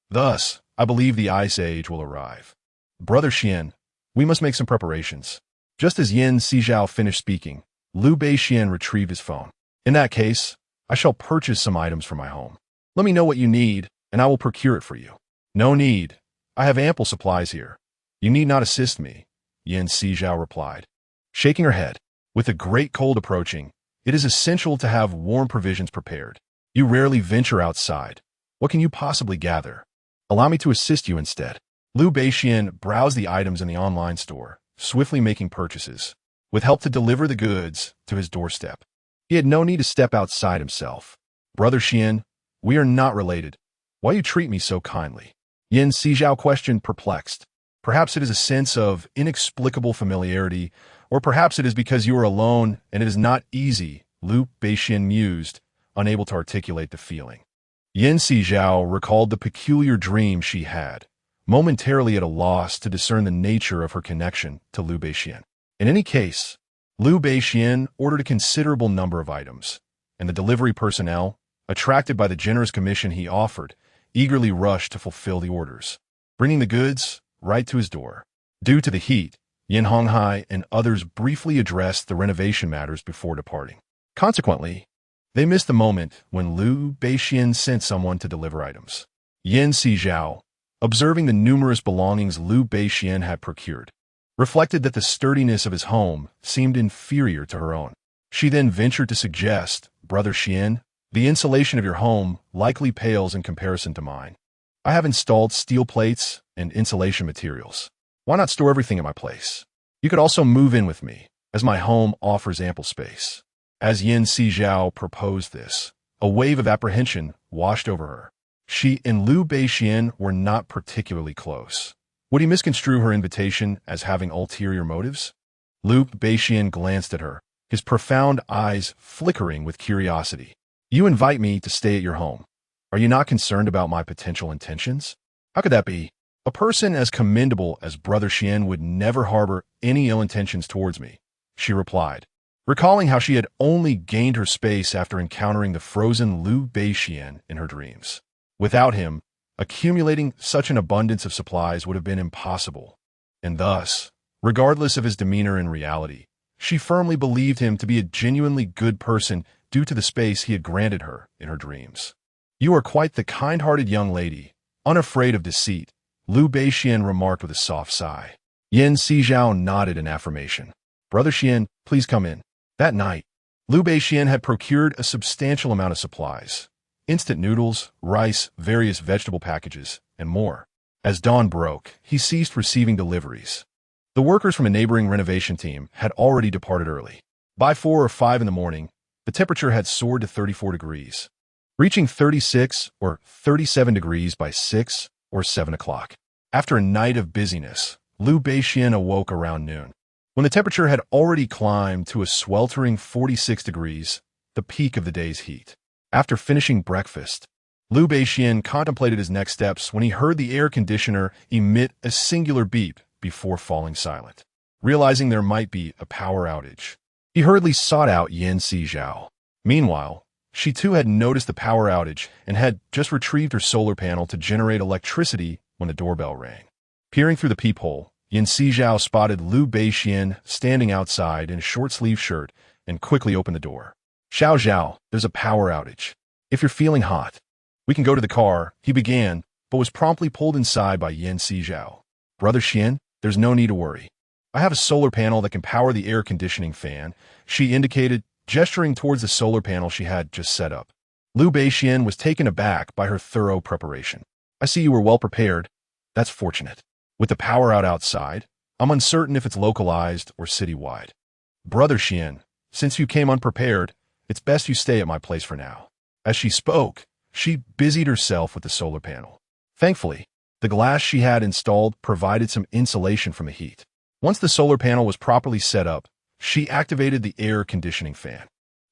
Thus, I believe the Ice Age will arrive. Brother Xian, we must make some preparations. Just as Sizhao finished speaking, Liu Beixian retrieved his phone. In that case, I shall purchase some items for my home. Let me know what you need, and I will procure it for you. No need. I have ample supplies here. You need not assist me, Sizhao replied, shaking her head. With the great cold approaching, it is essential to have warm provisions prepared. You rarely venture outside. What can you possibly gather? Allow me to assist you instead. Liu Beixian browsed the items in the online store, swiftly making purchases, with help to deliver the goods to his doorstep. He had no need to step outside himself. Brother Xian, we are not related. Why you treat me so kindly? Sizhao questioned, perplexed. Perhaps it is a sense of inexplicable familiarity, or perhaps it is because you are alone and it is not easy, Liu Beixian mused, unable to articulate the feeling. Sizhao recalled the peculiar dream she had, momentarily at a loss to discern the nature of her connection to Liu Beixian. In any case, Liu Beixian ordered a considerable number of items, and the delivery personnel, attracted by the generous commission he offered, eagerly rushed to fulfill the orders, bringing the goods right to his door. Due to the heat, Yan Honghai and others briefly addressed the renovation matters before departing. Consequently, they missed the moment when Liu Beixian sent someone to deliver items. Sizhao, observing the numerous belongings Liu Beixian had procured, reflected that the sturdiness of his home seemed inferior to her own. She then ventured to suggest, Brother Xian, the insulation of your home likely pales in comparison to mine. I have installed steel plates and insulation materials. Why not store everything at my place? You could also move in with me, as my home offers ample space. As Sizhao proposed this, a wave of apprehension washed over her. She and Liu Beixian were not particularly close. Would he misconstrue her invitation as having ulterior motives? Liu Beixian glanced at her, his profound eyes flickering with curiosity. You invite me to stay at your home. Are you not concerned about my potential intentions? How could that be? A person as commendable as Brother Xian would never harbor any ill intentions towards me, she replied, recalling how she had only gained her space after encountering the frozen Liu Beixian in her dreams. Without him, accumulating such an abundance of supplies would have been impossible. And thus, regardless of his demeanor in reality, she firmly believed him to be a genuinely good person due to the space he had granted her in her dreams. "You are quite the kind-hearted young lady, unafraid of deceit," Liu Beixian remarked with a soft sigh. Sizhao nodded in affirmation. "Brother Xian, please come in." That night, Liu Beixian had procured a substantial amount of supplies: instant noodles, rice, various vegetable packages, and more. As dawn broke, he ceased receiving deliveries. The workers from a neighboring renovation team had already departed early. By 4 or 5 in the morning, the temperature had soared to 34 degrees, reaching 36 or 37 degrees by 6 or 7 o'clock. After a night of busyness, Liu Beixian awoke around noon, when the temperature had already climbed to a sweltering 46 degrees, the peak of the day's heat. After finishing breakfast, Liu Beixian contemplated his next steps when he heard the air conditioner emit a singular beep before falling silent. Realizing there might be a power outage, he hurriedly sought out Sizhao. Meanwhile, she too had noticed the power outage and had just retrieved her solar panel to generate electricity when the doorbell rang. Peering through the peephole, Sizhao spotted Liu Beixian standing outside in a short-sleeved shirt and quickly opened the door. "Xiao, there's a power outage. If you're feeling hot, we can go to the car," he began, but was promptly pulled inside by Sizhao. "Brother Xian, there's no need to worry. I have a solar panel that can power the air conditioning fan," she indicated, gesturing towards the solar panel she had just set up. Liu Beixian was taken aback by her thorough preparation. "I see you were well prepared. That's fortunate. With the power out outside, I'm uncertain if it's localized or citywide. Brother Xian, since you came unprepared, it's best you stay at my place for now." As she spoke, she busied herself with the solar panel. Thankfully, the glass she had installed provided some insulation from the heat. Once the solar panel was properly set up, she activated the air conditioning fan.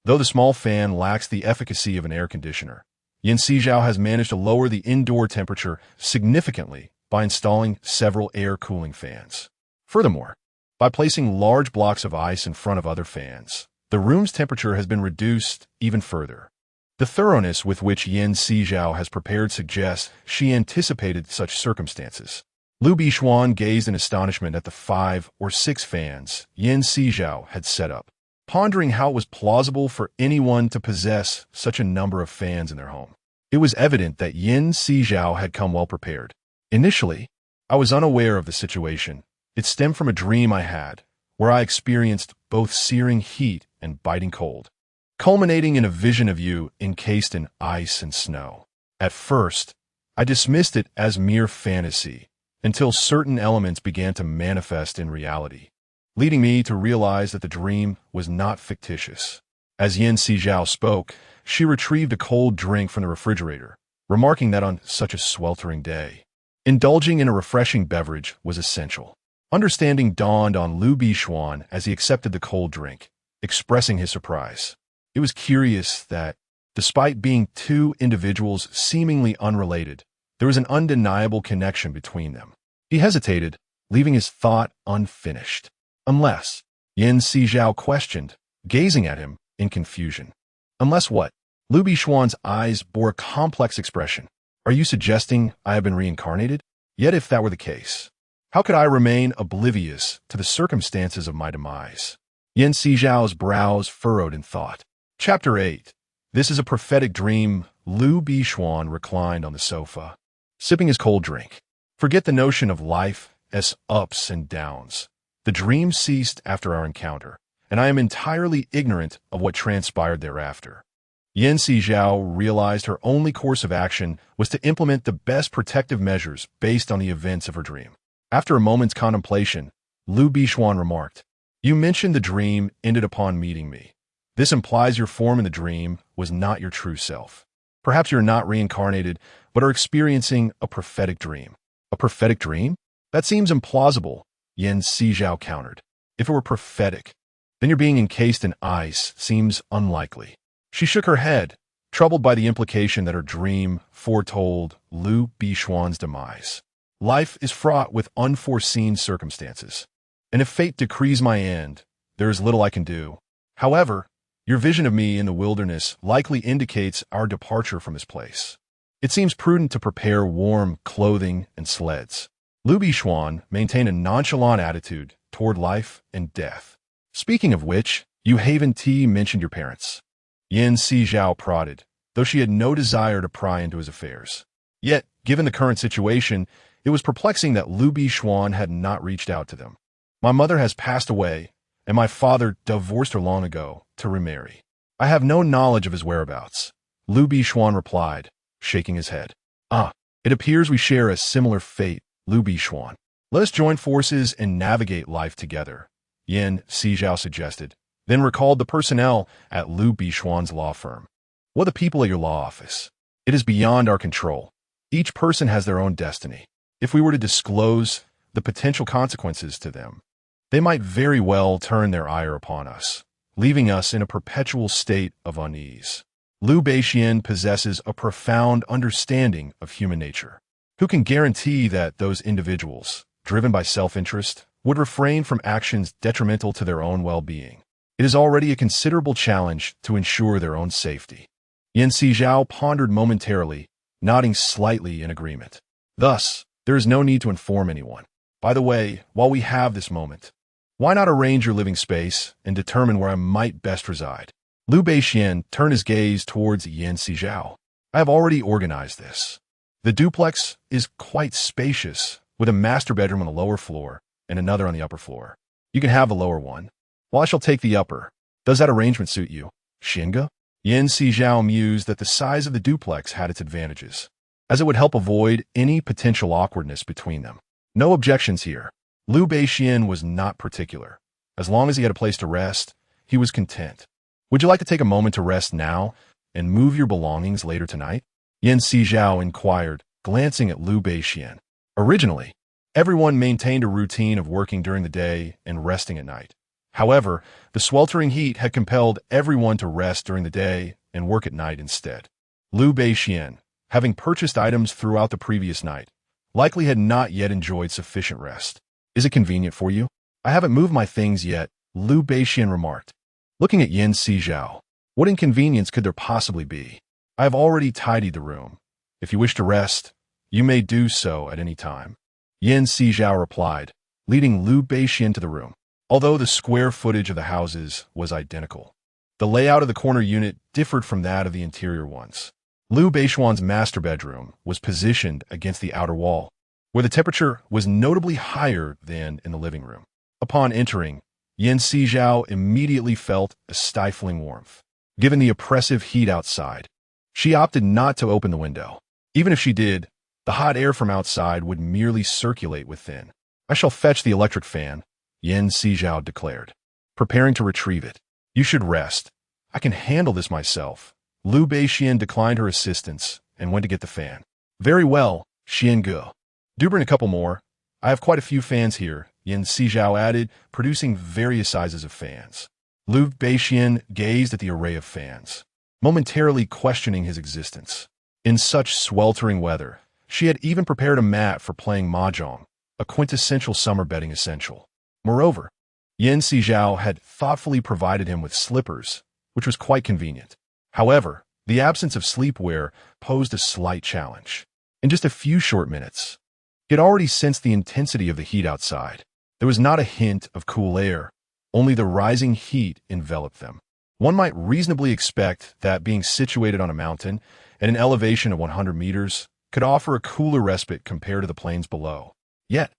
Though the small fan lacks the efficacy of an air conditioner, Sizhao has managed to lower the indoor temperature significantly by installing several air cooling fans. Furthermore, by placing large blocks of ice in front of other fans, the room's temperature has been reduced even further. The thoroughness with which Sizhao has prepared suggests she anticipated such circumstances. Liu Beixian gazed in astonishment at the 5 or 6 fans Sizhao had set up, pondering how it was plausible for anyone to possess such a number of fans in their home. It was evident that Sizhao had come well prepared. "Initially, I was unaware of the situation. It stemmed from a dream I had, where I experienced both searing heat and biting cold, culminating in a vision of you encased in ice and snow. At first, I dismissed it as mere fantasy, until certain elements began to manifest in reality, leading me to realize that the dream was not fictitious." As Sizhao spoke, she retrieved a cold drink from the refrigerator, remarking that on such a sweltering day, indulging in a refreshing beverage was essential. Understanding dawned on Liu Beixian as he accepted the cold drink, expressing his surprise. It was curious that, despite being two individuals seemingly unrelated, there was an undeniable connection between them. He hesitated, leaving his thought unfinished. "Unless," Sizhao questioned, gazing at him in confusion. "Unless what?" Liu Beixian's eyes bore a complex expression. "Are you suggesting I have been reincarnated? Yet if that were the case, how could I remain oblivious to the circumstances of my demise?" Sizhao's brows furrowed in thought. Chapter 8. This is a prophetic dream. Liu Beixian reclined on the sofa, sipping his cold drink. Forget the notion of life as ups and downs. The dream ceased after our encounter, and I am entirely ignorant of what transpired thereafter. Sizhao realized her only course of action was to implement the best protective measures based on the events of her dream. After a moment's contemplation, Liu Beixian remarked, "You mentioned the dream ended upon meeting me. This implies your form in the dream was not your true self. Perhaps you're not reincarnated, but are experiencing a prophetic dream." "A prophetic dream? That seems implausible," Sizhao countered. "If it were prophetic, then your being encased in ice seems unlikely." She shook her head, troubled by the implication that her dream foretold Liu Beixian's demise. "Life is fraught with unforeseen circumstances, and if fate decrees my end, there is little I can do. However, your vision of me in the wilderness likely indicates our departure from this place. It seems prudent to prepare warm clothing and sleds. Lu Bixuan maintained a nonchalant attitude toward life and death. Speaking of which, you Haven T mentioned your parents. Sizhao prodded, though she had no desire to pry into his affairs. Yet, given the current situation, it was perplexing that Lu Bixuan had not reached out to them. My mother has passed away, and my father divorced her long ago to remarry. I have no knowledge of his whereabouts. Lu Bixuan replied, shaking his head. It appears we share a similar fate, Lu Bixuan. Let us join forces and navigate life together, Sizhao suggested, then recalled the personnel at Lu Bixuan's law firm. What the people at your law office? It is beyond our control. Each person has their own destiny. If we were to disclose the potential consequences to them, they might very well turn their ire upon us, leaving us in a perpetual state of unease. Lu Bixuan possesses a profound understanding of human nature. Who can guarantee that those individuals, driven by self-interest, would refrain from actions detrimental to their own well-being? It is already a considerable challenge to ensure their own safety. Sizhao pondered momentarily, nodding slightly in agreement. Thus, there is no need to inform anyone. By the way, while we have this moment, why not arrange your living space and determine where I might best reside? Lu Bixuan turned his gaze towards Sizhao. I have already organized this. The duplex is quite spacious, with a master bedroom on the lower floor and another on the upper floor. You can have the lower one, while I shall take the upper. Does that arrangement suit you, Xinge? Sizhao mused that the size of the duplex had its advantages, as it would help avoid any potential awkwardness between them. No objections here. Lu Bixuan was not particular. As long as he had a place to rest, he was content. Would you like to take a moment to rest now and move your belongings later tonight? Sizhao inquired, glancing at Lu Bixuan. Originally, everyone maintained a routine of working during the day and resting at night. However, the sweltering heat had compelled everyone to rest during the day and work at night instead. Lu Bixuan, having purchased items throughout the previous night, likely had not yet enjoyed sufficient rest. Is it convenient for you? I haven't moved my things yet, Lu Bixuan remarked. Looking at Sizhao, what inconvenience could there possibly be? I have already tidied the room. If you wish to rest, you may do so at any time. Sizhao replied, leading Lu Bixuan to the room. Although the square footage of the houses was identical, the layout of the corner unit differed from that of the interior ones. Lu Bixuan's master bedroom was positioned against the outer wall, where the temperature was notably higher than in the living room. Upon entering, Sizhao immediately felt a stifling warmth. Given the oppressive heat outside, she opted not to open the window. Even if she did, the hot air from outside would merely circulate within. I shall fetch the electric fan, Sizhao declared, preparing to retrieve it. You should rest. I can handle this myself. Lu Bixuan declined her assistance and went to get the fan. Very well, Xinge. Do bring a couple more. I have quite a few fans here, Sizhao added, producing various sizes of fans. Lu Bixuan gazed at the array of fans, momentarily questioning his existence. In such sweltering weather, she had even prepared a mat for playing mahjong, a quintessential summer bedding essential. Moreover, Sizhao had thoughtfully provided him with slippers, which was quite convenient. However, the absence of sleepwear posed a slight challenge. In just a few short minutes, he had already sensed the intensity of the heat outside. There was not a hint of cool air, only the rising heat enveloped them. One might reasonably expect that being situated on a mountain at an elevation of 100 meters could offer a cooler respite compared to the plains below. Yet,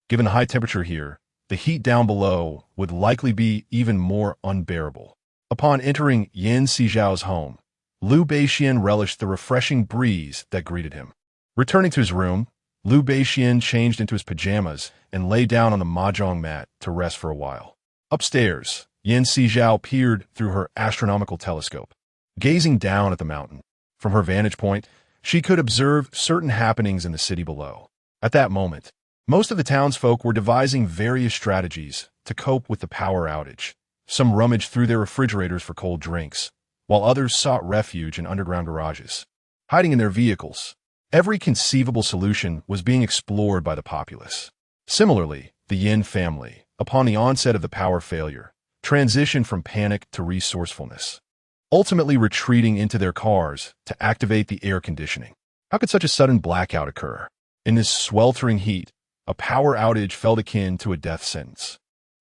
given the high temperature here, the heat down below would likely be even more unbearable. Upon entering Sizhao's home, Lu Bixuan relished the refreshing breeze that greeted him. Returning to his room, Lu Bixuan changed into his pajamas and lay down on the mahjong mat to rest for a while. Upstairs, Sizhao peered through her astronomical telescope, gazing down at the mountain. From her vantage point, she could observe certain happenings in the city below. At that moment, most of the townsfolk were devising various strategies to cope with the power outage. Some rummaged through their refrigerators for cold drinks, while others sought refuge in underground garages, hiding in their vehicles. Every conceivable solution was being explored by the populace. Similarly, the Yin family, upon the onset of the power failure, transitioned from panic to resourcefulness, ultimately retreating into their cars to activate the air conditioning. How could such a sudden blackout occur? In this sweltering heat, a power outage felt akin to a death sentence.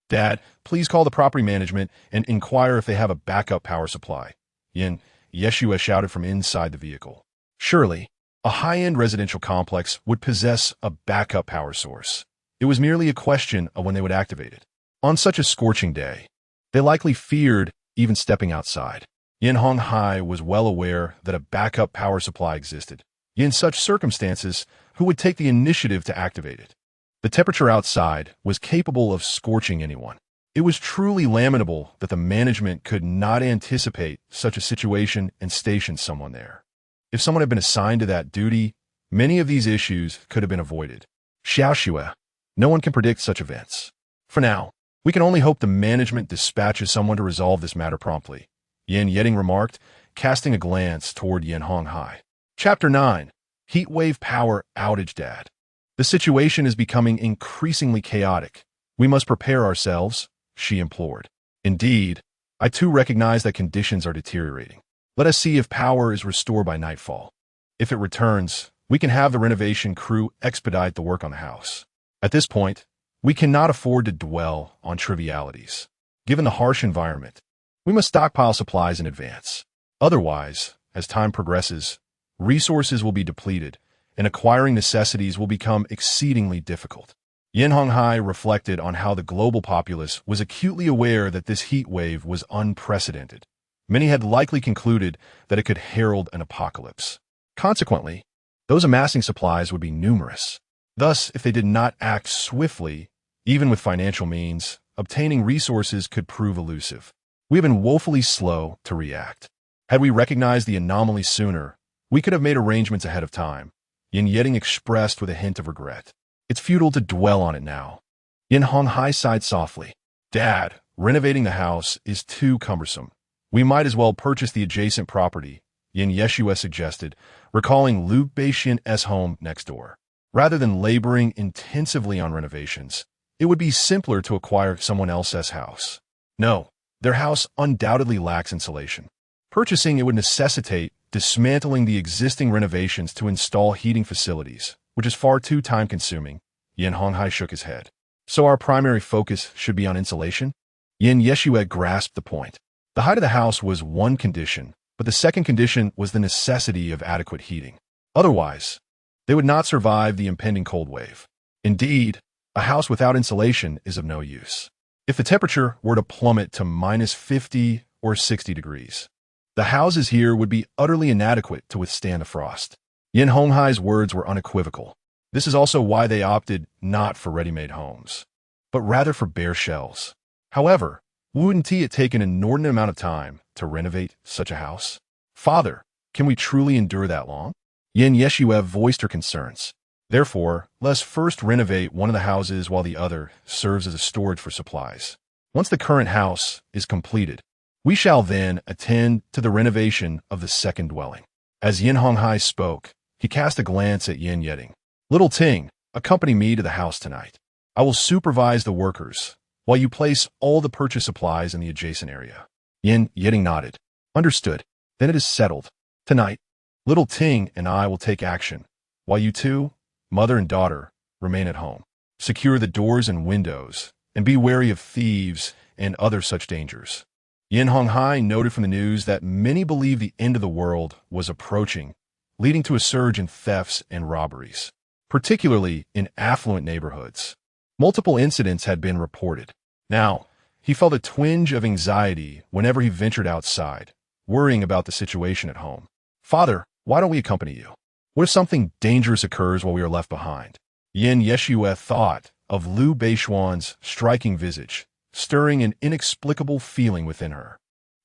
Dad, please call the property management and inquire if they have a backup power supply. Yeshua shouted from inside the vehicle. Surely, a high-end residential complex would possess a backup power source. It was merely a question of when they would activate it. On such a scorching day, they likely feared even stepping outside. Yin Honghai was well aware that a backup power supply existed. In such circumstances, who would take the initiative to activate it? The temperature outside was capable of scorching anyone. It was truly lamentable that the management could not anticipate such a situation and station someone there. If someone had been assigned to that duty, many of these issues could have been avoided. Xiaoxue, no one can predict such events. For now, we can only hope the management dispatches someone to resolve this matter promptly, Yin Yeding remarked, casting a glance toward Yin Honghai. Chapter 9. Heatwave Power Outage. Dad. The situation is becoming increasingly chaotic. We must prepare ourselves, she implored. Indeed, I too recognize that conditions are deteriorating. Let us see if power is restored by nightfall. If it returns, we can have the renovation crew expedite the work on the house. At this point, we cannot afford to dwell on trivialities. Given the harsh environment, we must stockpile supplies in advance. Otherwise, as time progresses, resources will be depleted, and acquiring necessities will become exceedingly difficult. Yin Honghai reflected on how the global populace was acutely aware that this heat wave was unprecedented. Many had likely concluded that it could herald an apocalypse. Consequently, those amassing supplies would be numerous. Thus, if they did not act swiftly, even with financial means, obtaining resources could prove elusive. We have been woefully slow to react. Had we recognized the anomaly sooner, we could have made arrangements ahead of time. Yin Yeding expressed with a hint of regret. It's futile to dwell on it now. Yin Honghai sighed softly. Dad, renovating the house is too cumbersome. We might as well purchase the adjacent property, Yin Yeshua suggested, recalling Liu Beixian's home next door. Rather than laboring intensively on renovations, it would be simpler to acquire someone else's house. No, their house undoubtedly lacks insulation. Purchasing it would necessitate dismantling the existing renovations to install heating facilities, which is far too time-consuming. Yin Honghai shook his head. So our primary focus should be on insulation? Yin Yeshua grasped the point. The height of the house was one condition, but the second condition was the necessity of adequate heating. Otherwise, they would not survive the impending cold wave. Indeed, a house without insulation is of no use. If the temperature were to plummet to minus 50 or 60 degrees, the houses here would be utterly inadequate to withstand the frost. Yin Honghai's words were unequivocal. This is also why they opted not for ready-made homes, but rather for bare shells. However, wouldn't it take an inordinate amount of time to renovate such a house? Father, can we truly endure that long? Yin Yeshua voiced her concerns. Therefore, let's first renovate one of the houses while the other serves as a storage for supplies. Once the current house is completed, we shall then attend to the renovation of the second dwelling. As Yin Honghai spoke, he cast a glance at Yin Yeding. Little Ting, accompany me to the house tonight. I will supervise the workers, while you place all the purchase supplies in the adjacent area. Yin Yeding nodded. Understood. Then it is settled. Tonight, Little Ting and I will take action, while you two, mother and daughter, remain at home. Secure the doors and windows, and be wary of thieves and other such dangers. Yin Honghai noted from the news that many believe the end of the world was approaching, leading to a surge in thefts and robberies, particularly in affluent neighborhoods. Multiple incidents had been reported. Now, he felt a twinge of anxiety whenever he ventured outside, worrying about the situation at home. Father, why don't we accompany you? What if something dangerous occurs while we are left behind? Yin Yeshua thought of Liu Beixian's striking visage, stirring an inexplicable feeling within her.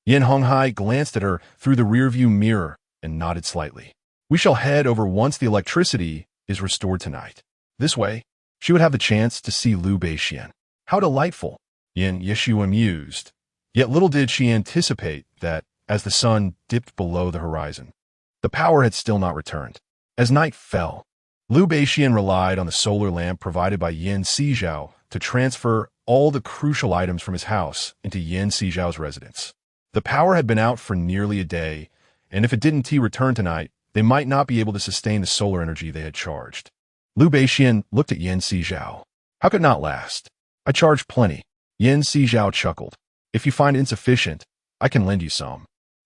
Yin Honghai glanced at her through the rearview mirror and nodded slightly. We shall head over once the electricity is restored tonight. This way, she would have the chance to see Liu Beixian. How delightful! Yin Yeshua mused. Yet little did she anticipate that, as the sun dipped below the horizon, the power had still not returned. As night fell, Liu Beixian relied on the solar lamp provided by Yin Sizhao to transfer all the crucial items from his house into Yan Sizhao's residence. The power had been out for nearly a day, and if it didn't return tonight, they might not be able to sustain the solar energy they had charged. Liu Beixian looked at Yan Sizhao. How could it not last? I charge plenty. Yan Sizhao chuckled. If you find it insufficient, I can lend you some.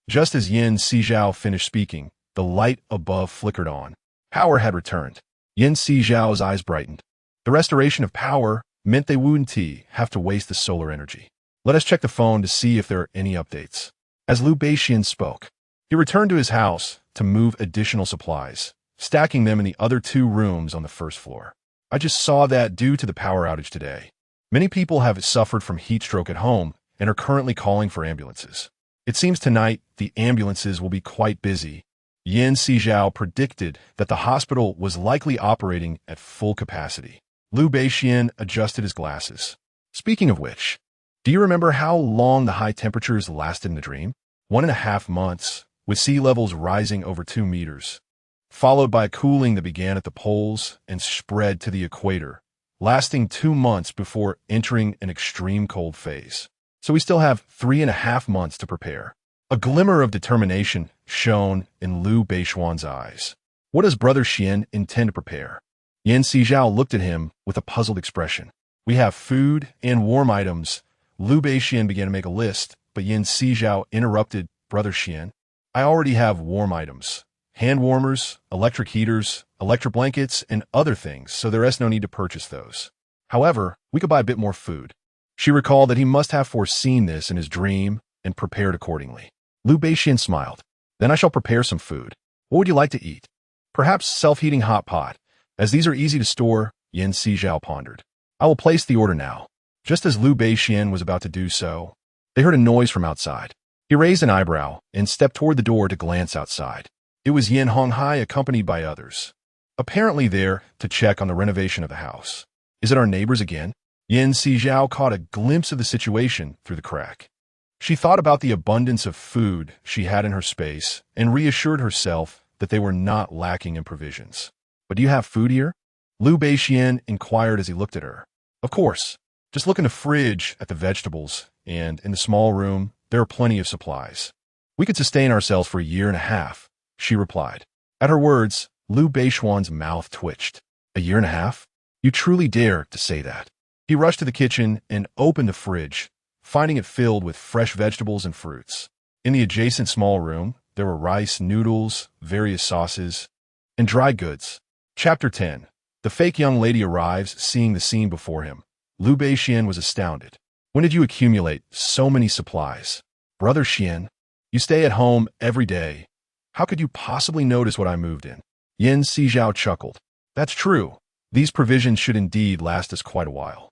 Just as Yan Sizhao finished speaking, the light above flickered on. Power had returned. Yan Sizhao's eyes brightened. The restoration of power meant they wouldn't have to waste the solar energy. Let us check the phone to see if there are any updates. As Liu Beixian spoke, he returned to his house to move additional supplies, stacking them in the other 2 rooms on the first floor. I just saw that due to the power outage today, many people have suffered from heat stroke at home and are currently calling for ambulances. It seems tonight the ambulances will be quite busy. Yan Sizhao predicted that the hospital was likely operating at full capacity. Liu Beixian adjusted his glasses. Speaking of which, do you remember how long the high temperatures lasted in the dream? 1.5 months, with sea levels rising over 2 meters, followed by cooling that began at the poles and spread to the equator, lasting 2 months before entering an extreme cold phase. So we still have 3.5 months to prepare. A glimmer of determination shone in Liu Beixian's eyes. What does Brother Xian intend to prepare? Yan Sizhao looked at him with a puzzled expression. We have food and warm items. Liu Beixian began to make a list, but Yan Sizhao interrupted. Brother Xian, I already have warm items. Hand warmers, electric heaters, electric blankets, and other things, so there is no need to purchase those. However, we could buy a bit more food. She recalled that he must have foreseen this in his dream and prepared accordingly. Liu Beixian smiled. Then I shall prepare some food. What would you like to eat? Perhaps self-heating hot pot. As these are easy to store, Yan Sizhao pondered. I will place the order now. Just as Liu Beixian was about to do so, they heard a noise from outside. He raised an eyebrow and stepped toward the door to glance outside. It was Yan Honghai accompanied by others, apparently there to check on the renovation of the house. Is it our neighbors again? Yan Sizhao caught a glimpse of the situation through the crack. She thought about the abundance of food she had in her space and reassured herself that they were not lacking in provisions. But do you have food here? Liu Beixian inquired as he looked at her. Of course. Just look in the fridge at the vegetables, and in the small room, there are plenty of supplies. We could sustain ourselves for 1.5 years, she replied. At her words, Liu Beixian's mouth twitched. 1.5 years? You truly dare to say that? He rushed to the kitchen and opened the fridge, finding it filled with fresh vegetables and fruits. In the adjacent small room, there were rice, noodles, various sauces, and dry goods. Chapter 10. The fake young lady arrives, seeing the scene before him. Liu Beixian was astounded. When did you accumulate so many supplies? Brother Xian, you stay at home every day. How could you possibly notice what I moved in? Yan Sizhao chuckled. That's true. These provisions should indeed last us quite a while.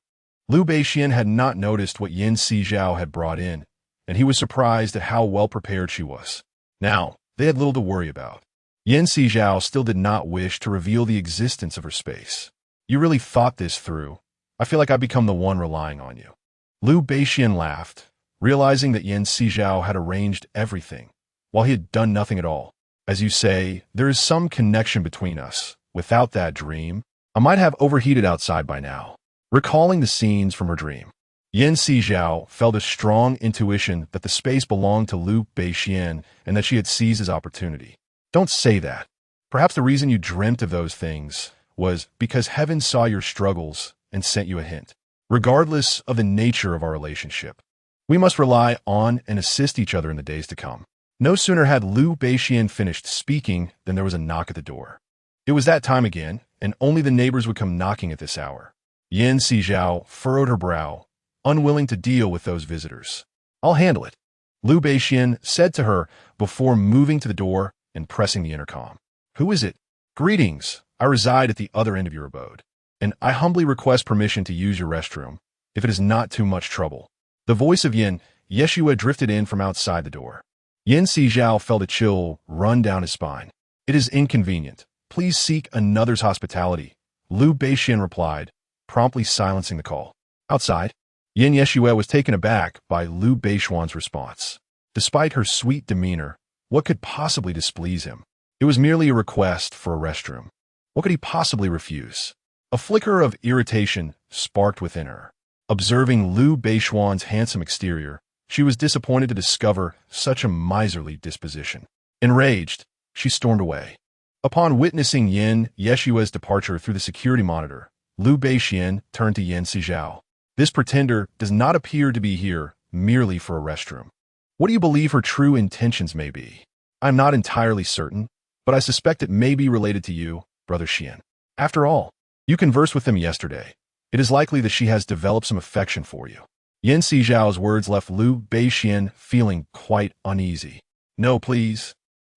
Liu Beixian had not noticed what Yan Sizhao had brought in, and he was surprised at how well prepared she was. Now, they had little to worry about. Yan Sizhao still did not wish to reveal the existence of her space. You really thought this through. I feel like I've become the one relying on you. Liu Beixian laughed, realizing that Yan Sizhao had arranged everything, while he had done nothing at all. As you say, there is some connection between us. Without that dream, I might have overheated outside by now. Recalling the scenes from her dream, Yan Sizhao felt a strong intuition that the space belonged to Liu Beixian and that she had seized his opportunity. Don't say that. Perhaps the reason you dreamt of those things was because heaven saw your struggles and sent you a hint. Regardless of the nature of our relationship, we must rely on and assist each other in the days to come. No sooner had Liu Beixian finished speaking than there was a knock at the door. It was that time again, and only the neighbors would come knocking at this hour. Yan Sizhao furrowed her brow, unwilling to deal with those visitors. I'll handle it, Liu Beixian said to her before moving to the door and pressing the intercom. Who is it? Greetings. I reside at the other end of your abode, and I humbly request permission to use your restroom, if it is not too much trouble. The voice of Yan Yeshua drifted in from outside the door. Yan Sizhao felt a chill run down his spine. It is inconvenient. Please seek another's hospitality, Liu Beixian replied, promptly silencing the call. Outside, Yan Yeshua was taken aback by Liu Beixian's response. Despite her sweet demeanor, what could possibly displease him? It was merely a request for a restroom. What could he possibly refuse? A flicker of irritation sparked within her. Observing Liu Beishuan's handsome exterior, she was disappointed to discover such a miserly disposition. Enraged, she stormed away. Upon witnessing Yin Yeshua's departure through the security monitor, Liu Beixian turned to Yin Sizhao. This pretender does not appear to be here merely for a restroom. What do you believe her true intentions may be? I'm not entirely certain, but I suspect it may be related to you, Brother Xian. After all, you conversed with them yesterday. It is likely that she has developed some affection for you. Yin Sizhao's words left Liu Beixian feeling quite uneasy. No, please.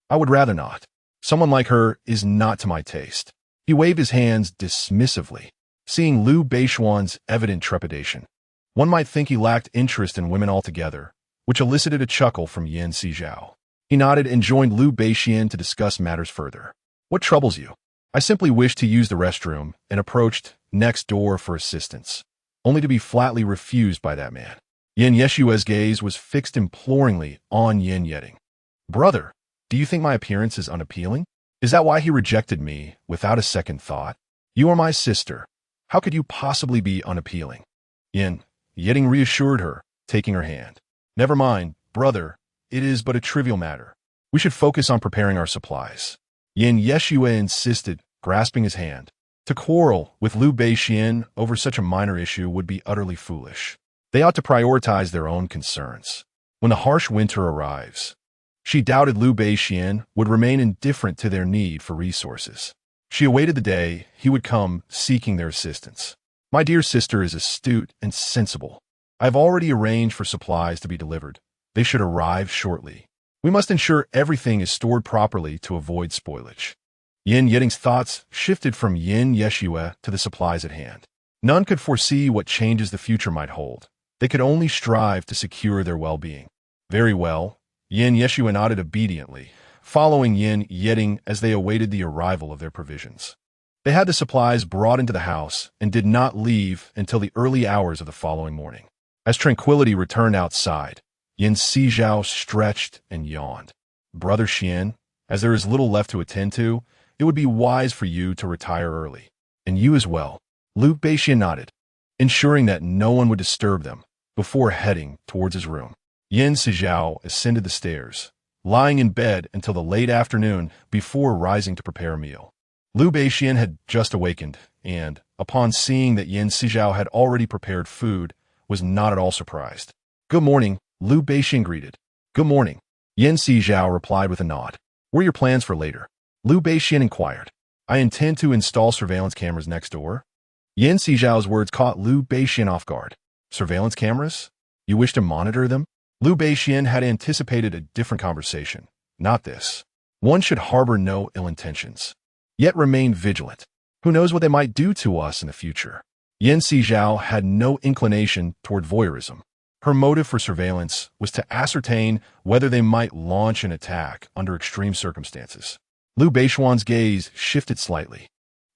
I would rather not. Someone like her is not to my taste. He waved his hands dismissively, seeing Liu Beishuan's evident trepidation. One might think he lacked interest in women altogether, which elicited a chuckle from Yin Sizhao. He nodded and joined Liu Beixian to discuss matters further. What troubles you? I simply wished to use the restroom and approached next door for assistance, only to be flatly refused by that man. Yin Yeshua's gaze was fixed imploringly on Yin Yeding. Brother, do you think my appearance is unappealing? Is that why he rejected me without a second thought? You are my sister. How could you possibly be unappealing? Yin Yeding reassured her, taking her hand. Never mind, brother, it is but a trivial matter. We should focus on preparing our supplies. Yin Yeshua insisted, grasping his hand. To quarrel with Liu Beixian over such a minor issue would be utterly foolish. They ought to prioritize their own concerns. When the harsh winter arrives, she doubted Liu Beixian would remain indifferent to their need for resources. She awaited the day he would come seeking their assistance. My dear sister is astute and sensible. I have already arranged for supplies to be delivered. They should arrive shortly. We must ensure everything is stored properly to avoid spoilage. Yin Yeding's thoughts shifted from Yin Yeshua to the supplies at hand. None could foresee what changes the future might hold. They could only strive to secure their well-being. Very well. Yin Yeshua nodded obediently, following Yin Yeding as they awaited the arrival of their provisions. They had the supplies brought into the house and did not leave until the early hours of the following morning. As tranquility returned outside, Yin Sizhao stretched and yawned. Brother Xian, as there is little left to attend to, it would be wise for you to retire early. And you as well. Liu Beixian nodded, ensuring that no one would disturb them before heading towards his room. Yin Sizhao ascended the stairs, lying in bed until the late afternoon before rising to prepare a meal. Liu Beixian had just awakened and, upon seeing that Yin Sizhao had already prepared food, was not at all surprised. Good morning, Liu Beixian greeted. Good morning. Yin Sizhao replied with a nod. What are your plans for later? Liu Beixian inquired. I intend to install surveillance cameras next door. Yin Sizhao's words caught Liu Beixian off guard. Surveillance cameras? You wish to monitor them? Liu Beixian had anticipated a different conversation. Not this. One should harbor no ill intentions, yet remain vigilant. Who knows what they might do to us in the future? Yin Sizhao had no inclination toward voyeurism. Her motive for surveillance was to ascertain whether they might launch an attack under extreme circumstances. Liu Beishuan's gaze shifted slightly.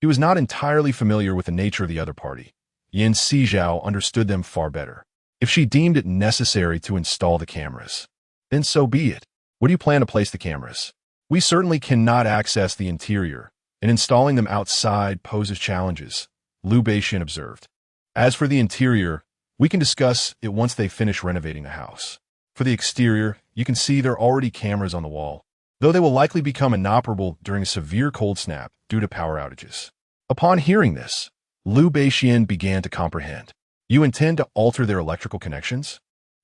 He was not entirely familiar with the nature of the other party. Yin Sizhao understood them far better. If she deemed it necessary to install the cameras, then so be it. Where do you plan to place the cameras? We certainly cannot access the interior, and installing them outside poses challenges, Liu Beixian observed. As for the interior, we can discuss it once they finish renovating the house. For the exterior, you can see there are already cameras on the wall, though they will likely become inoperable during a severe cold snap due to power outages. Upon hearing this, Liu Beixian began to comprehend. You intend to alter their electrical connections?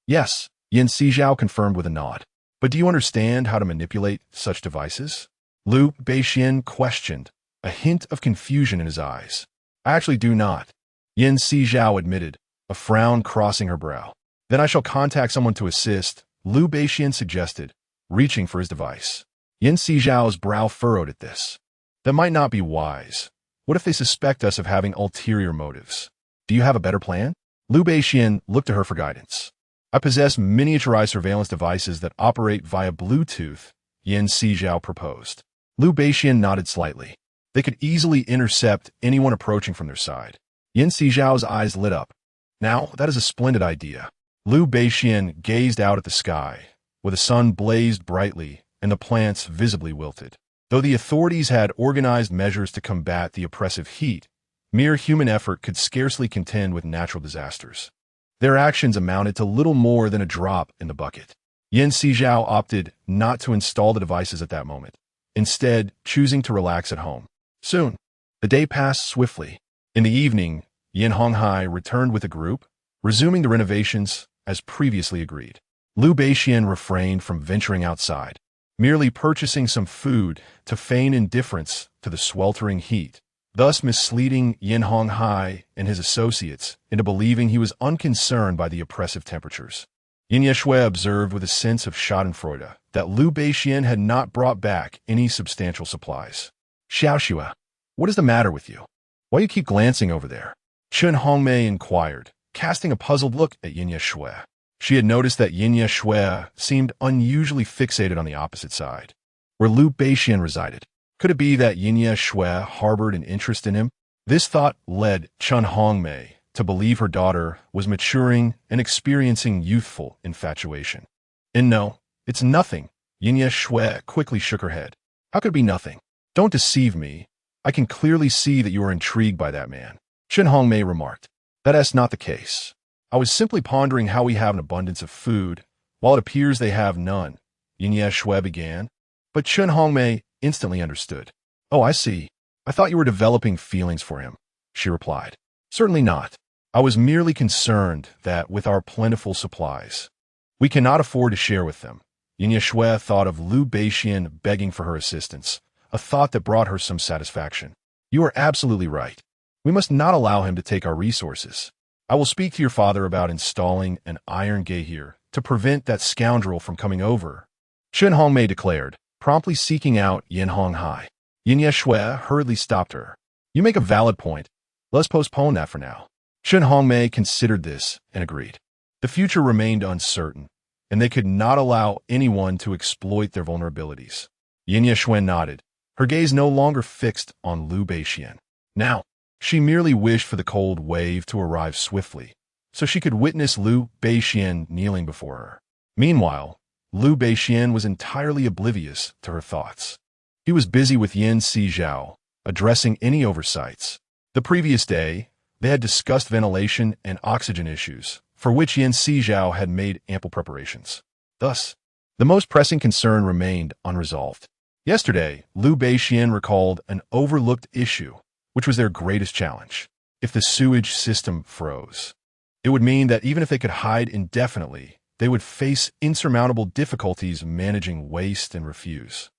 Yes, Yin Sizhao confirmed with a nod. But do you understand how to manipulate such devices? Liu Beixian questioned, a hint of confusion in his eyes. I actually do not, Yin Sizhao admitted, a frown crossing her brow. Then I shall contact someone to assist, Liu Beixian suggested, reaching for his device. Yin Sizhao's brow furrowed at this. That might not be wise. What if they suspect us of having ulterior motives? Do you have a better plan? Liu Beixian looked to her for guidance. I possess miniaturized surveillance devices that operate via Bluetooth, Yin Sizhao proposed. Liu Beixian nodded slightly. They could easily intercept anyone approaching from their side. Yin Sizhao's eyes lit up. Now, that is a splendid idea. Liu Beixian gazed out at the sky, where the sun blazed brightly and the plants visibly wilted. Though the authorities had organized measures to combat the oppressive heat, mere human effort could scarcely contend with natural disasters. Their actions amounted to little more than a drop in the bucket. Sizhao opted not to install the devices at that moment, instead choosing to relax at home. Soon, the day passed swiftly. In the evening, Honghai returned with a group, resuming the renovations as previously agreed. Liu Beixian refrained from venturing outside, merely purchasing some food to feign indifference to the sweltering heat, thus misleading Honghai and his associates into believing he was unconcerned by the oppressive temperatures. Shui observed with a sense of schadenfreude that Liu Beixian had not brought back any substantial supplies. Xiaoxue, what is the matter with you? Why you keep glancing over there? Chen Hongmei inquired, casting a puzzled look at Shui. She had noticed that Shui seemed unusually fixated on the opposite side, where Liu Beixian resided. Could it be that Shui harbored an interest in him? This thought led Chen Hongmei to believe her daughter was maturing and experiencing youthful infatuation. And no, it's nothing. Shui quickly shook her head. How could it be nothing? Don't deceive me. I can clearly see that you are intrigued by that man. Chen Hongmei remarked. That is not the case. I was simply pondering how we have an abundance of food, while it appears they have none. Shui began, but Chen Hongmei instantly understood. Oh, I see. I thought you were developing feelings for him, she replied. Certainly not. I was merely concerned that with our plentiful supplies, we cannot afford to share with them. Shui thought of Liu Beixian begging for her assistance, a thought that brought her some satisfaction. You are absolutely right. We must not allow him to take our resources. I will speak to your father about installing an iron gate here to prevent that scoundrel from coming over, Chen Hongmei declared, promptly seeking out Honghai. Shui hurriedly stopped her. You make a valid point. Let's postpone that for now. Chen Hongmei considered this and agreed. The future remained uncertain, and they could not allow anyone to exploit their vulnerabilities. Shui nodded, her gaze no longer fixed on Liu Beixian. Now, she merely wished for the cold wave to arrive swiftly, so she could witness Liu Beixian kneeling before her. Meanwhile, Liu Beixian was entirely oblivious to her thoughts. He was busy with Sizhao, addressing any oversights. The previous day, they had discussed ventilation and oxygen issues, for which Sizhao had made ample preparations. Thus, the most pressing concern remained unresolved. Yesterday, Liu Beixian recalled an overlooked issue, which was their greatest challenge. If the sewage system froze, it would mean that even if they could hide indefinitely, they would face insurmountable difficulties managing waste and refuse.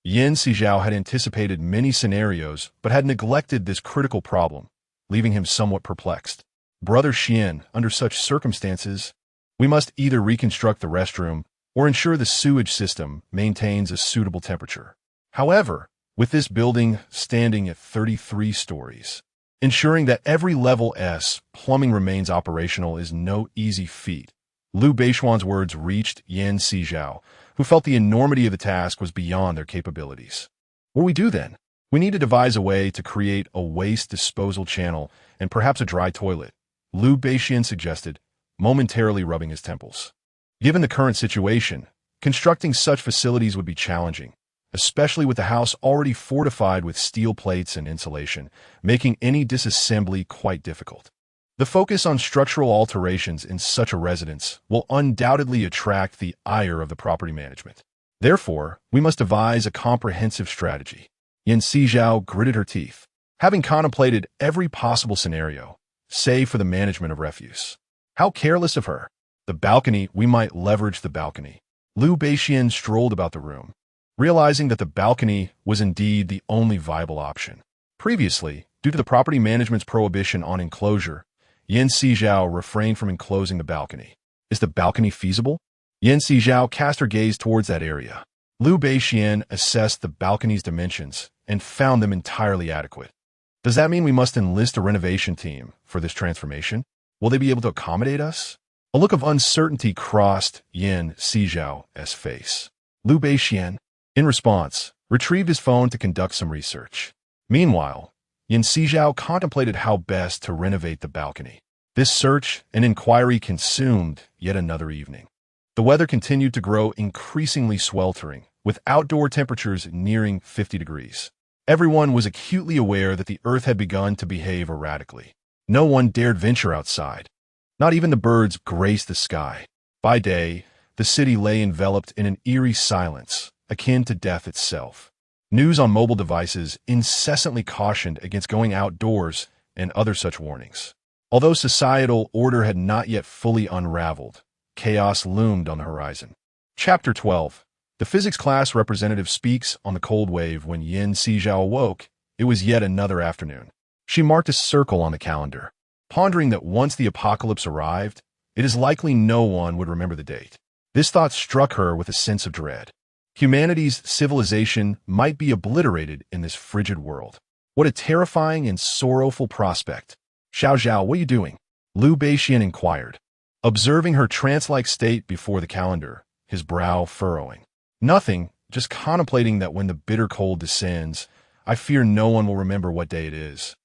Sizhao had anticipated many scenarios, but had neglected this critical problem, leaving him somewhat perplexed. Brother Xian, under such circumstances, we must either reconstruct the restroom or ensure the sewage system maintains a suitable temperature. However, with this building standing at 33 stories, ensuring that every level S plumbing remains operational is no easy feat. Liu Beixian's words reached Sizhao, who felt the enormity of the task was beyond their capabilities. What do we do then? We need to devise a way to create a waste disposal channel and perhaps a dry toilet, Liu Beixian suggested, momentarily rubbing his temples. Given the current situation, constructing such facilities would be challenging, especially with the house already fortified with steel plates and insulation, making any disassembly quite difficult. The focus on structural alterations in such a residence will undoubtedly attract the ire of the property management. Therefore, we must devise a comprehensive strategy. Sizhao gritted her teeth, having contemplated every possible scenario, save for the management of refuse. How careless of her! The balcony, we might leverage the balcony. Liu Beixian strolled about the room, realizing that the balcony was indeed the only viable option. Previously, due to the property management's prohibition on enclosure, Sizhao refrained from enclosing the balcony. Is the balcony feasible? Sizhao cast her gaze towards that area. Liu Beixian assessed the balcony's dimensions and found them entirely adequate. Does that mean we must enlist a renovation team for this transformation? Will they be able to accommodate us? A look of uncertainty crossed Sizhao's face. Liu Beixian, in response, retrieved his phone to conduct some research. Meanwhile, Sizhao contemplated how best to renovate the balcony. This search and inquiry consumed yet another evening. The weather continued to grow increasingly sweltering, with outdoor temperatures nearing 50 degrees. Everyone was acutely aware that the earth had begun to behave erratically. No one dared venture outside. Not even the birds graced the sky. By day, the city lay enveloped in an eerie silence, akin to death itself. News on mobile devices incessantly cautioned against going outdoors and other such warnings. Although societal order had not yet fully unraveled, chaos loomed on the horizon. Chapter 12. The physics class representative speaks on the cold wave. When Sizhao awoke, it was yet another afternoon. She marked a circle on the calendar, pondering that once the apocalypse arrived, it is likely no one would remember the date. This thought struck her with a sense of dread. Humanity's civilization might be obliterated in this frigid world. What a terrifying and sorrowful prospect. Xiao, what are you doing? Liu Beixian inquired, observing her trance-like state before the calendar, his brow furrowing. Nothing, just contemplating that when the bitter cold descends, I fear no one will remember what day it is.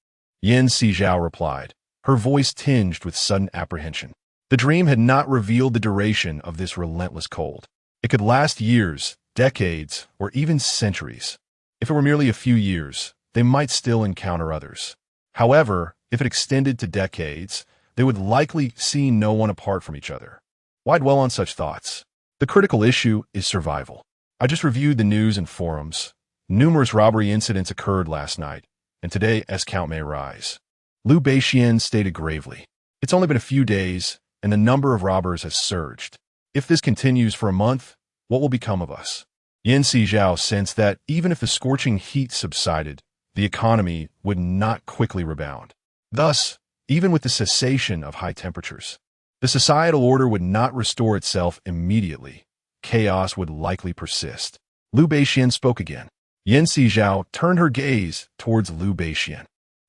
Sizhao replied, her voice tinged with sudden apprehension. The dream had not revealed the duration of this relentless cold. It could last years, decades, or even centuries. If it were merely a few years, they might still encounter others. However, if it extended to decades, they would likely see no one apart from each other. Why dwell on such thoughts? The critical issue is survival. I just reviewed the news and forums. Numerous robbery incidents occurred last night, and today as count may rise. Liu Beixian stated gravely, it's only been a few days, and the number of robbers has surged. If this continues for a month, what will become of us? Sizhao sensed that even if the scorching heat subsided, the economy would not quickly rebound. Thus, even with the cessation of high temperatures, the societal order would not restore itself immediately. Chaos would likely persist. Liu Beixian spoke again. Sizhao turned her gaze towards Liu Beixian.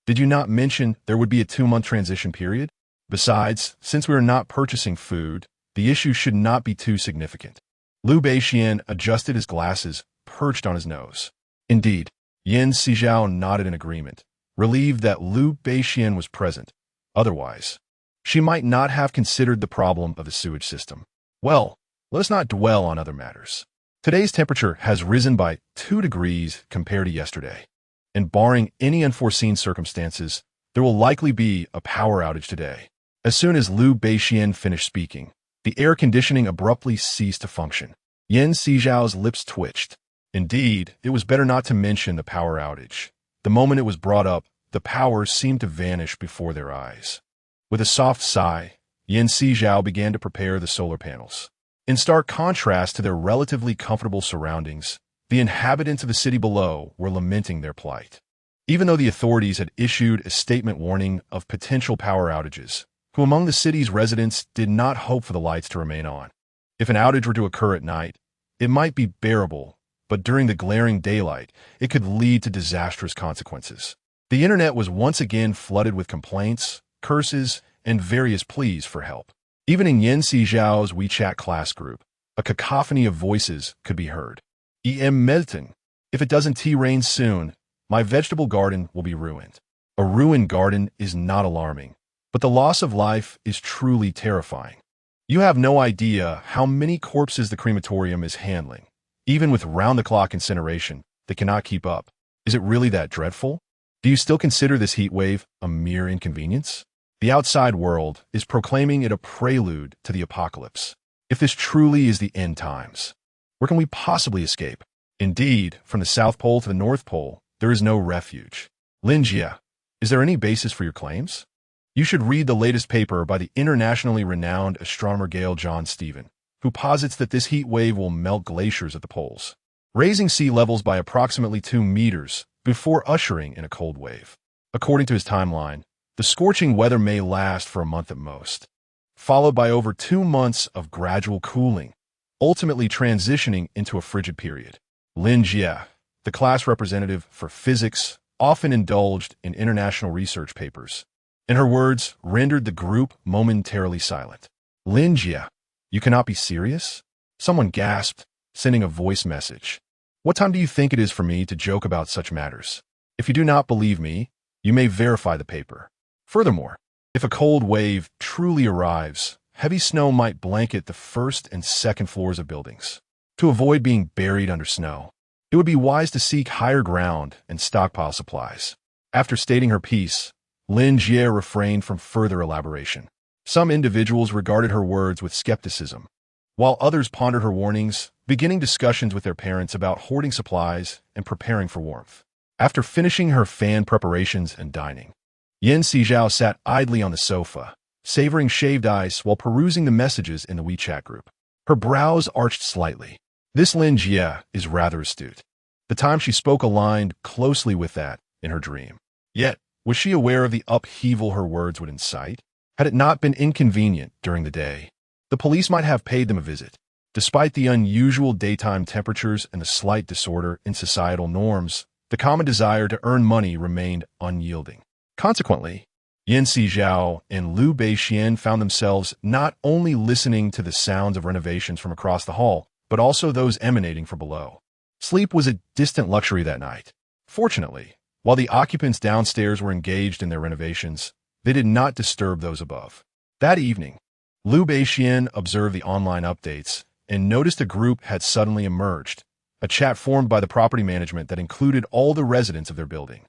Did you not mention there would be a 2-month transition period? Besides, since we are not purchasing food, the issue should not be too significant. Liu Beixian adjusted his glasses, perched on his nose. Indeed, Sizhao nodded in agreement, relieved that Liu Beixian was present. Otherwise, she might not have considered the problem of the sewage system. Well, let us not dwell on other matters. Today's temperature has risen by 2 degrees compared to yesterday, and barring any unforeseen circumstances, there will likely be a power outage today. As soon as Liu Beixian finished speaking, the air conditioning abruptly ceased to function. Sizhao's lips twitched. Indeed, it was better not to mention the power outage. The moment it was brought up, the power seemed to vanish before their eyes. With a soft sigh, Sizhao began to prepare the solar panels. In stark contrast to their relatively comfortable surroundings, the inhabitants of the city below were lamenting their plight. Even though the authorities had issued a statement warning of potential power outages, who among the city's residents did not hope for the lights to remain on. If an outage were to occur at night, it might be bearable, but during the glaring daylight, it could lead to disastrous consequences. The internet was once again flooded with complaints, curses, and various pleas for help. Even in Sizhao's WeChat class group, a cacophony of voices could be heard. Melton, if it doesn't rain soon, my vegetable garden will be ruined. A ruined garden is not alarming, but the loss of life is truly terrifying. You have no idea how many corpses the crematorium is handling. Even with round-the-clock incineration, they cannot keep up. Is it really that dreadful? Do you still consider this heat wave a mere inconvenience? The outside world is proclaiming it a prelude to the apocalypse. If this truly is the end times, where can we possibly escape? Indeed, from the South Pole to the North Pole, there is no refuge. Linjia, is there any basis for your claims? You should read the latest paper by the internationally renowned astronomer Gale John Stephen, who posits that this heat wave will melt glaciers at the poles, raising sea levels by approximately 2 meters before ushering in a cold wave. According to his timeline, the scorching weather may last for a month at most, followed by over 2 months of gradual cooling, ultimately transitioning into a frigid period. Lin Jie, the class representative for physics, often indulged in international research papers, and her words rendered the group momentarily silent. Lin Jie, you cannot be serious? Someone gasped, sending a voice message. What time do you think it is for me to joke about such matters? If you do not believe me, you may verify the paper. Furthermore, if a cold wave truly arrives, heavy snow might blanket the first and second floors of buildings. To avoid being buried under snow, it would be wise to seek higher ground and stockpile supplies. After stating her piece, Lin Jie refrained from further elaboration. Some individuals regarded her words with skepticism, while others pondered her warnings, beginning discussions with their parents about hoarding supplies and preparing for warmth. After finishing her fan preparations and dining, Sizhao sat idly on the sofa, savoring shaved ice while perusing the messages in the WeChat group. Her brows arched slightly. This Lin Jie is rather astute. The time she spoke aligned closely with that in her dream. Yet, was she aware of the upheaval her words would incite? Had it not been inconvenient during the day, the police might have paid them a visit. Despite the unusual daytime temperatures and the slight disorder in societal norms, the common desire to earn money remained unyielding. Consequently, Sizhao and Liu Beixian found themselves not only listening to the sounds of renovations from across the hall, but also those emanating from below. Sleep was a distant luxury that night. Fortunately, while the occupants downstairs were engaged in their renovations, they did not disturb those above. That evening, Liu Beixian observed the online updates and noticed a group had suddenly emerged, a chat formed by the property management that included all the residents of their building.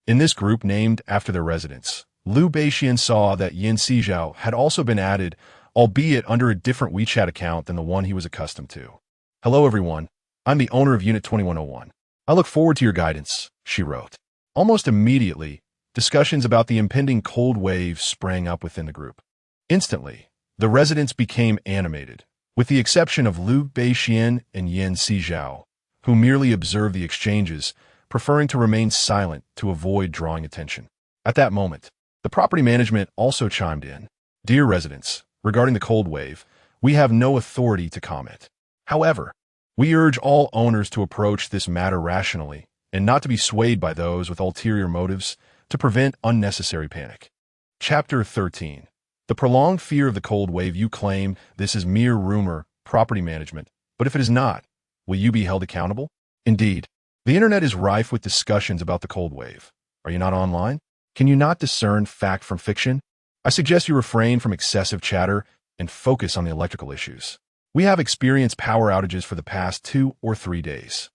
In this group named after their residents, Liu Beixian saw that Sizhao had also been added, albeit under a different WeChat account than the one he was accustomed to. "Hello everyone, I'm the owner of Unit 2101. I look forward to your guidance," she wrote. Almost immediately, discussions about the impending cold wave sprang up within the group. Instantly, the residents became animated, with the exception of Liu Beixian and Sizhao, who merely observed the exchanges, preferring to remain silent to avoid drawing attention. At that moment, the property management also chimed in. "Dear residents, regarding the cold wave, we have no authority to comment. However, we urge all owners to approach this matter rationally and not to be swayed by those with ulterior motives to prevent unnecessary panic." Chapter 13. The prolonged fear of the cold wave. You claim this is mere rumor, property management, but if it is not, will you be held accountable? Indeed, the internet is rife with discussions about the cold wave. Are you not online? Can you not discern fact from fiction? I suggest you refrain from excessive chatter and focus on the electrical issues. We have experienced power outages for the past 2 or 3 days.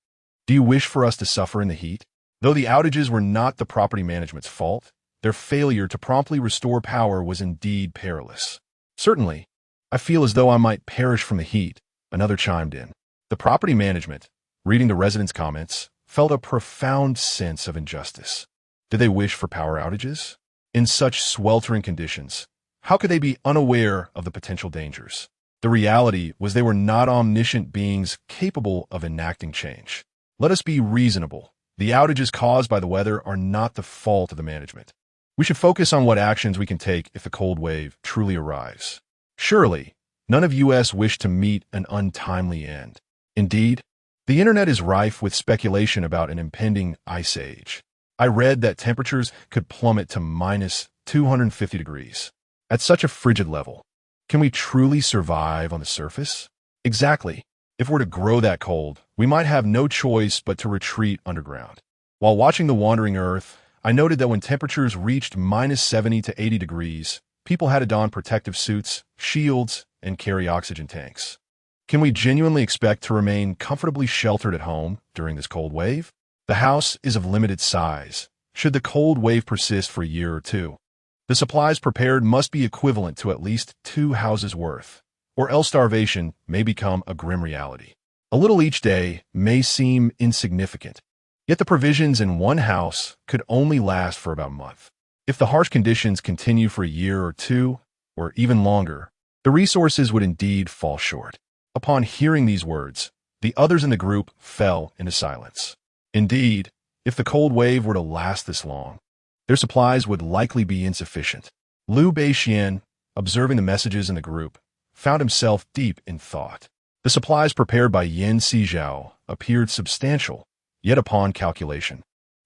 Do you wish for us to suffer in the heat? Though the outages were not the property management's fault, their failure to promptly restore power was indeed perilous. "Certainly, I feel as though I might perish from the heat," another chimed in. The property management, reading the residents' comments, felt a profound sense of injustice. Did they wish for power outages? In such sweltering conditions, how could they be unaware of the potential dangers? The reality was they were not omniscient beings capable of enacting change. Let us be reasonable. The outages caused by the weather are not the fault of the management. We should focus on what actions we can take if the cold wave truly arrives. Surely, none of us wish to meet an untimely end. Indeed, the internet is rife with speculation about an impending ice age. I read that temperatures could plummet to minus 250 degrees. At such a frigid level, can we truly survive on the surface? Exactly. If we're to grow that cold, we might have no choice but to retreat underground. While watching The Wandering Earth, I noted that when temperatures reached minus 70 to 80 degrees, people had to don protective suits, shields, and carry oxygen tanks. Can we genuinely expect to remain comfortably sheltered at home during this cold wave? The house is of limited size. Should the cold wave persist for a year or two, the supplies prepared must be equivalent to at least 2 houses' worth, or else starvation may become a grim reality. A little each day may seem insignificant, yet the provisions in one house could only last for about a month. If the harsh conditions continue for a year or two, or even longer, the resources would indeed fall short. Upon hearing these words, the others in the group fell into silence. Indeed, if the cold wave were to last this long, their supplies would likely be insufficient. Liu Beixian, observing the messages in the group, found himself deep in thought. The supplies prepared by Sizhao appeared substantial, yet upon calculation,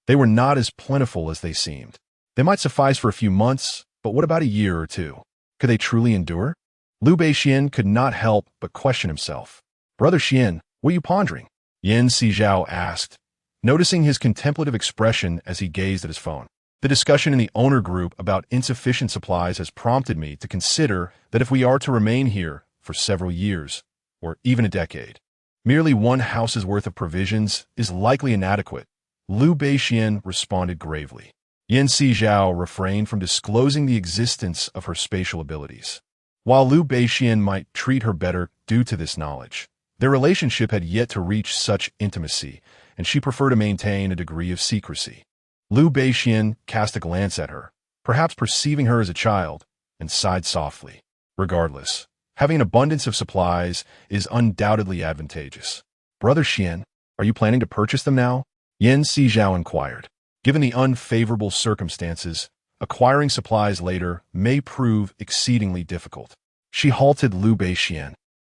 they were not as plentiful as they seemed. They might suffice for a few months, but what about a year or two? Could they truly endure? Liu Beixian could not help but question himself. "Brother Xian, what are you pondering?" Sizhao asked, noticing his contemplative expression as he gazed at his phone. "The discussion in the owner group about insufficient supplies has prompted me to consider that if we are to remain here for several years, or even a decade, merely one house's worth of provisions is likely inadequate," Liu Beixian responded gravely. Yan Sizhao refrained from disclosing the existence of her spatial abilities. While Liu Beixian might treat her better due to this knowledge, their relationship had yet to reach such intimacy, and she preferred to maintain a degree of secrecy. Liu Beixian cast a glance at her, perhaps perceiving her as a child, and sighed softly. Regardless, having an abundance of supplies is undoubtedly advantageous. Brother Xian, are you planning to purchase them now? Yan Sizhao inquired. Given the unfavorable circumstances, acquiring supplies later may prove exceedingly difficult. She halted Liu Beixian,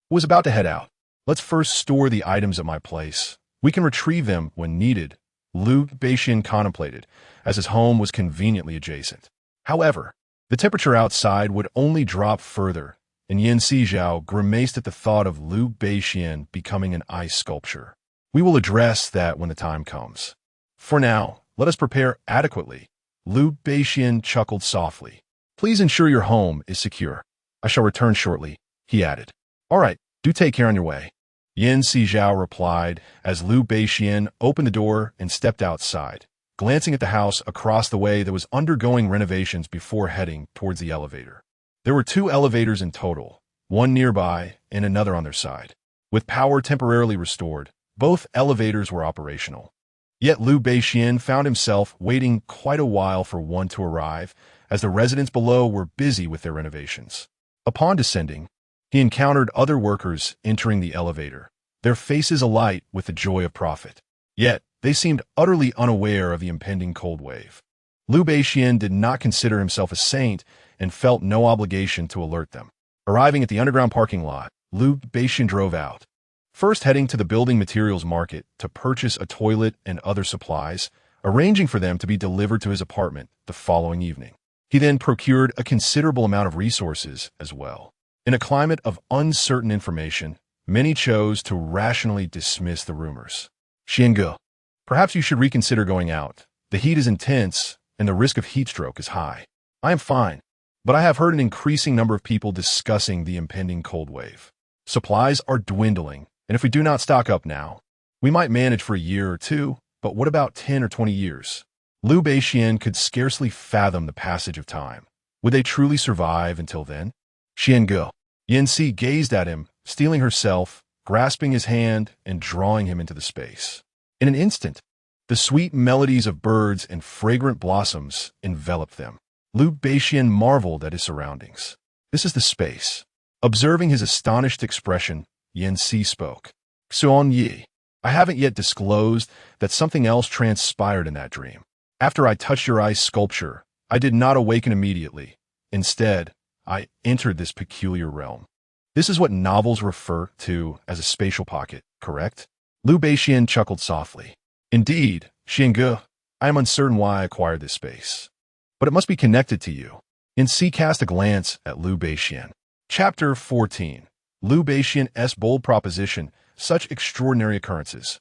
who was about to head out. Let's first store the items at my place. We can retrieve them when needed, Liu Beixian contemplated, as his home was conveniently adjacent. However, the temperature outside would only drop further, and Yan Sizhao grimaced at the thought of Liu Beixian becoming an ice sculpture. We will address that when the time comes. For now, let us prepare adequately. Liu Beixian chuckled softly. Please ensure your home is secure. I shall return shortly, he added. All right, do take care on your way. Yan Sizhao replied as Liu Beixian opened the door and stepped outside, glancing at the house across the way that was undergoing renovations before heading towards the elevator. There were 2 elevators in total, one nearby and another on their side. With power temporarily restored, both elevators were operational. Yet Liu Beixian found himself waiting quite a while for one to arrive, as the residents below were busy with their renovations. Upon descending, he encountered other workers entering the elevator, their faces alight with the joy of profit. Yet, they seemed utterly unaware of the impending cold wave. Liu Beixian did not consider himself a saint and felt no obligation to alert them. Arriving at the underground parking lot, Liu Beixian drove out, first heading to the building materials market to purchase a toilet and other supplies, arranging for them to be delivered to his apartment the following evening. He then procured a considerable amount of resources as well. In a climate of uncertain information, many chose to rationally dismiss the rumors. Xiange, perhaps you should reconsider going out. The heat is intense, and the risk of heat stroke is high. I am fine, but I have heard an increasing number of people discussing the impending cold wave. Supplies are dwindling, and if we do not stock up now, we might manage for a year or 2, but what about 10 or 20 years? Liu Beixian could scarcely fathom the passage of time. Would they truly survive until then? Xiange. Yanxi gazed at him, steeling herself, grasping his hand and drawing him into the space. In an instant, the sweet melodies of birds and fragrant blossoms enveloped them. Liu Beixian marveled at his surroundings. This is the space. Observing his astonished expression, Yanxi spoke. Xuan Yi, I haven't yet disclosed that something else transpired in that dream. After I touched your ice sculpture, I did not awaken immediately. Instead, I entered this peculiar realm. This is what novels refer to as a spatial pocket, correct? Liu Beixian chuckled softly. Indeed, Xiange, I am uncertain why I acquired this space. But it must be connected to you. Yanxi cast a glance at Liu Beixian. Chapter 14. Liu Beixian's bold proposition, such extraordinary occurrences.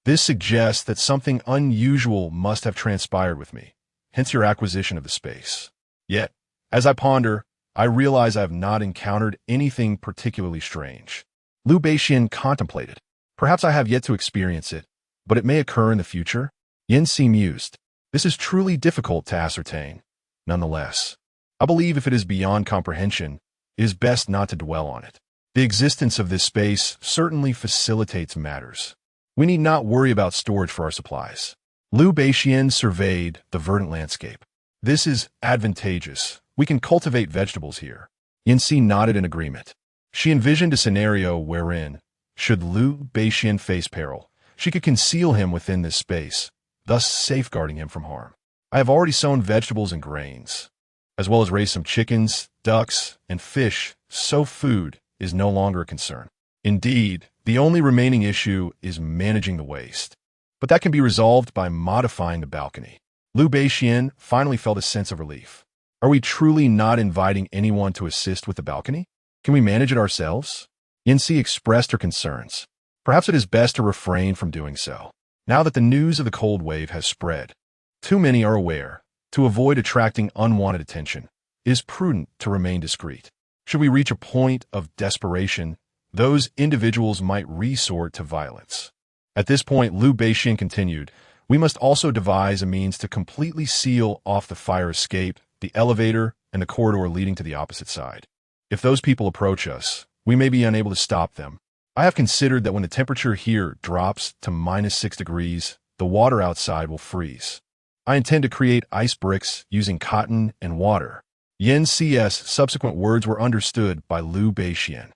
This suggests that something unusual must have transpired with me, hence your acquisition of the space. Yet, as I ponder, I realize I have not encountered anything particularly strange. Liu Beixian contemplated. Perhaps I have yet to experience it, but it may occur in the future. Yanxi mused. This is truly difficult to ascertain. Nonetheless, I believe if it is beyond comprehension, it is best not to dwell on it. The existence of this space certainly facilitates matters. We need not worry about storage for our supplies. Liu Beixian surveyed the verdant landscape. This is advantageous. We can cultivate vegetables here. Yanxi nodded in agreement. She envisioned a scenario wherein, should Liu Beixian face peril, she could conceal him within this space, thus safeguarding him from harm. I have already sown vegetables and grains, as well as raised some chickens, ducks, and fish, so food is no longer a concern. Indeed, the only remaining issue is managing the waste. But that can be resolved by modifying the balcony. Liu Beixian finally felt a sense of relief. Are we truly not inviting anyone to assist with the balcony? Can we manage it ourselves? Yanxi expressed her concerns. Perhaps it is best to refrain from doing so. Now that the news of the cold wave has spread, too many are aware. To avoid attracting unwanted attention, it is prudent to remain discreet. Should we reach a point of desperation, those individuals might resort to violence. At this point, Liu Beixian continued, We must also devise a means to completely seal off the fire escape, the elevator, and the corridor leading to the opposite side. If those people approach us, we may be unable to stop them. I have considered that when the temperature here drops to -6 degrees, the water outside will freeze. I intend to create ice bricks using cotton and water. Yan C's subsequent words were understood by Liu Beixian.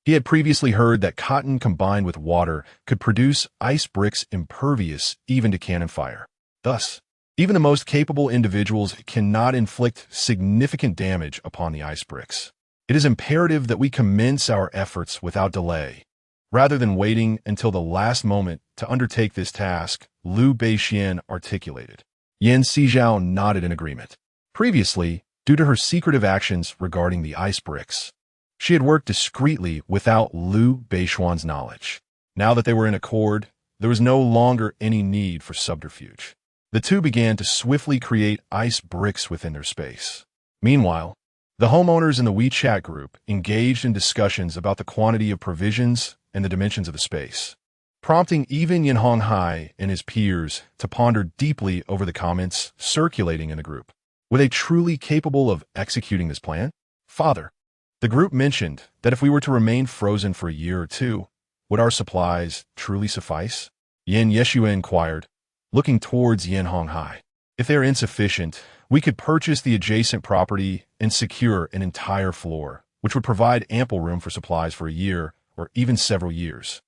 He had previously heard that cotton combined with water could produce ice bricks impervious even to cannon fire. Thus, even the most capable individuals cannot inflict significant damage upon the ice bricks. It is imperative that we commence our efforts without delay. Rather than waiting until the last moment to undertake this task, Liu Beixian articulated. Yan Sizhao nodded in agreement. Previously, due to her secretive actions regarding the ice bricks, she had worked discreetly without Liu Beixian's knowledge. Now that they were in accord, there was no longer any need for subterfuge. The two began to swiftly create ice bricks within their space. Meanwhile, the homeowners in the WeChat group engaged in discussions about the quantity of provisions and the dimensions of the space, prompting even Yan Honghai and his peers to ponder deeply over the comments circulating in the group. Were they truly capable of executing this plan? Father, the group mentioned that if we were to remain frozen for a year or two, would our supplies truly suffice? Yan Yeshua inquired, looking towards Yan Honghai. If they are insufficient, we could purchase the adjacent property and secure an entire floor, which would provide ample room for supplies for a year or even several years.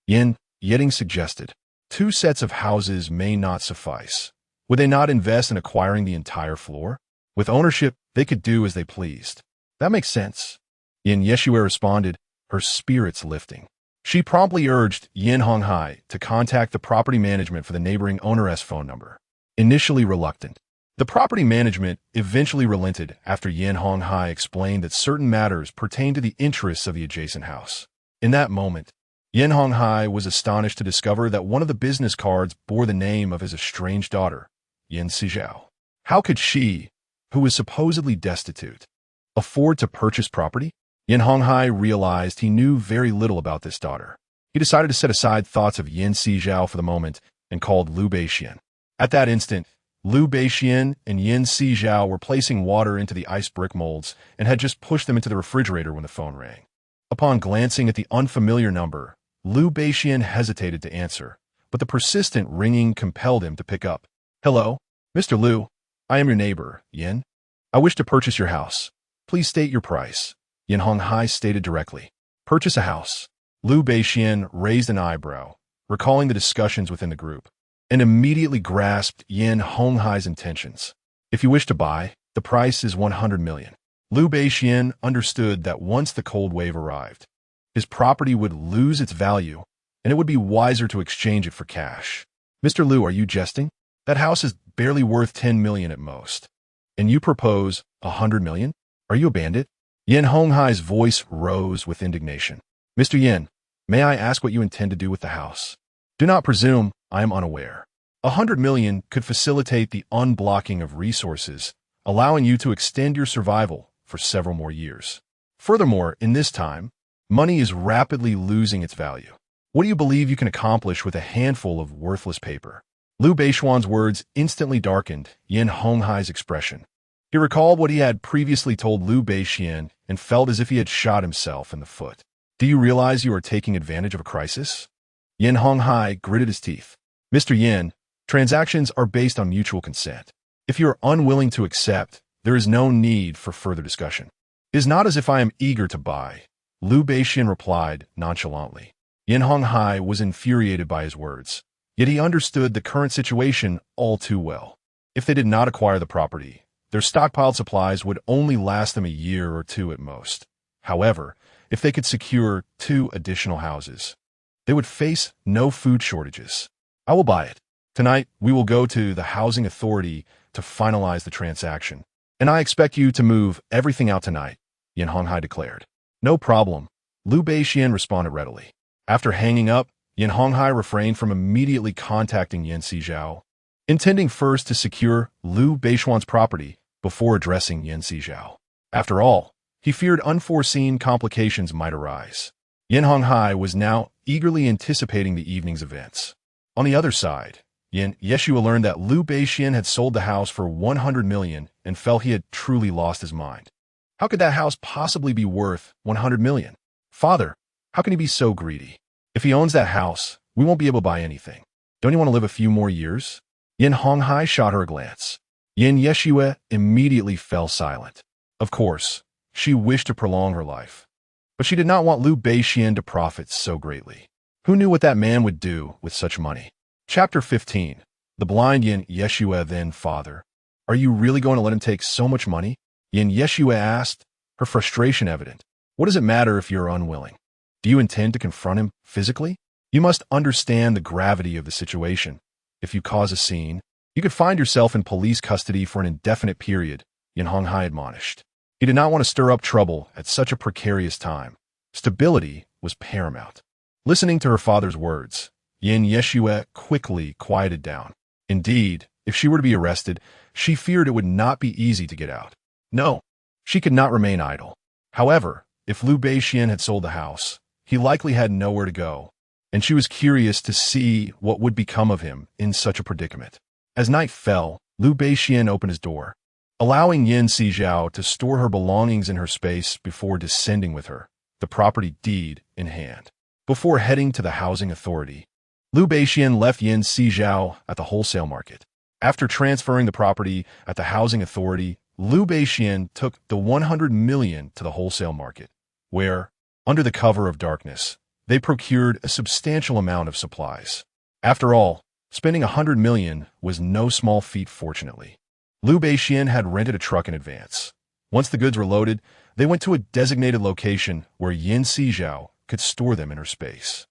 Yan Yeding suggested, 2 sets of houses may not suffice. Would they not invest in acquiring the entire floor? With ownership, they could do as they pleased. That makes sense. Yan Yeshua responded, her spirits lifting. She promptly urged Yan Honghai to contact the property management for the neighboring owner's phone number. Initially reluctant, the property management eventually relented after Yan Honghai explained that certain matters pertained to the interests of the adjacent house. In that moment, Yan Honghai was astonished to discover that one of the business cards bore the name of his estranged daughter, Yan Sizhao. How could she, who was supposedly destitute, afford to purchase property? Yan Honghai realized he knew very little about this daughter. He decided to set aside thoughts of Yan Sizhao for the moment and called Liu Beixian. At that instant, Liu Beixian and Yan Sizhao were placing water into the ice brick molds and had just pushed them into the refrigerator when the phone rang. Upon glancing at the unfamiliar number, Liu Beixian hesitated to answer, but the persistent ringing compelled him to pick up. Hello, Mr. Liu. I am your neighbor, Yan. I wish to purchase your house. Please state your price. Yan Honghai stated directly. Purchase a house. Liu Beixian raised an eyebrow, recalling the discussions within the group, and immediately grasped Yan Honghai's intentions. If you wish to buy, the price is 100 million. Liu Beixian understood that once the cold wave arrived, his property would lose its value, and it would be wiser to exchange it for cash. Mr. Liu, are you jesting? That house is barely worth 10 million at most. And you propose 100 million? Are you a bandit? Yan Honghai's voice rose with indignation. Mr. Yan, may I ask what you intend to do with the house? Do not presume I am unaware. 100 million could facilitate the unblocking of resources, allowing you to extend your survival for several more years. Furthermore, in this time, money is rapidly losing its value. What do you believe you can accomplish with a handful of worthless paper? Liu Beixian's words instantly darkened Yan Honghai's expression. He recalled what he had previously told Liu Beixian and felt as if he had shot himself in the foot. Do you realize you are taking advantage of a crisis? Yan Honghai gritted his teeth. Mr. Yan, transactions are based on mutual consent. If you are unwilling to accept, there is no need for further discussion. It is not as if I am eager to buy, Liu Beixian replied nonchalantly. Yan Honghai was infuriated by his words, yet he understood the current situation all too well. If they did not acquire the property, their stockpiled supplies would only last them a year or two at most. However, if they could secure 2 additional houses, they would face no food shortages. I will buy it. Tonight, we will go to the housing authority to finalize the transaction. And I expect you to move everything out tonight, Yan Honghai declared. No problem, Liu Beixian responded readily. After hanging up, Yan Honghai refrained from immediately contacting Yan Sizhao, intending first to secure Liu Beixian's property before addressing Yan Sizhao. After all, he feared unforeseen complications might arise. Yan Honghai was now eagerly anticipating the evening's events. On the other side, Yeshua learned that Liu Beixian had sold the house for 100 million and felt he had truly lost his mind. How could that house possibly be worth 100 million? Father, how can he be so greedy? If he owns that house, we won't be able to buy anything. Don't you want to live a few more years? Yin Honghai shot her a glance. Yeshua immediately fell silent. Of course, she wished to prolong her life. But she did not want Liu Beixian to profit so greatly. Who knew what that man would do with such money? Chapter 15. The blind Yeshua then, Father, are you really going to let him take so much money? Yeshua asked, her frustration evident. What does it matter if you're unwilling? Do you intend to confront him physically? You must understand the gravity of the situation. If you cause a scene, you could find yourself in police custody for an indefinite period, Yin Honghai admonished. He did not want to stir up trouble at such a precarious time. Stability was paramount. Listening to her father's words, Yeshua quickly quieted down. Indeed, if she were to be arrested, she feared it would not be easy to get out. No, she could not remain idle. However, if Liu Beixian had sold the house, he likely had nowhere to go, and she was curious to see what would become of him in such a predicament. As night fell, Liu Beixian opened his door, allowing Sizhao to store her belongings in her space before descending with her, the property deed in hand. Before heading to the housing authority, Liu Beixian left Sizhao at the wholesale market. After transferring the property at the housing authority, Liu Beixian took the 100 million to the wholesale market, where, under the cover of darkness, they procured a substantial amount of supplies. After all, spending 100 million was no small feat, fortunately. Liu Beixian had rented a truck in advance. Once the goods were loaded, they went to a designated location where Sizhao could store them in her space.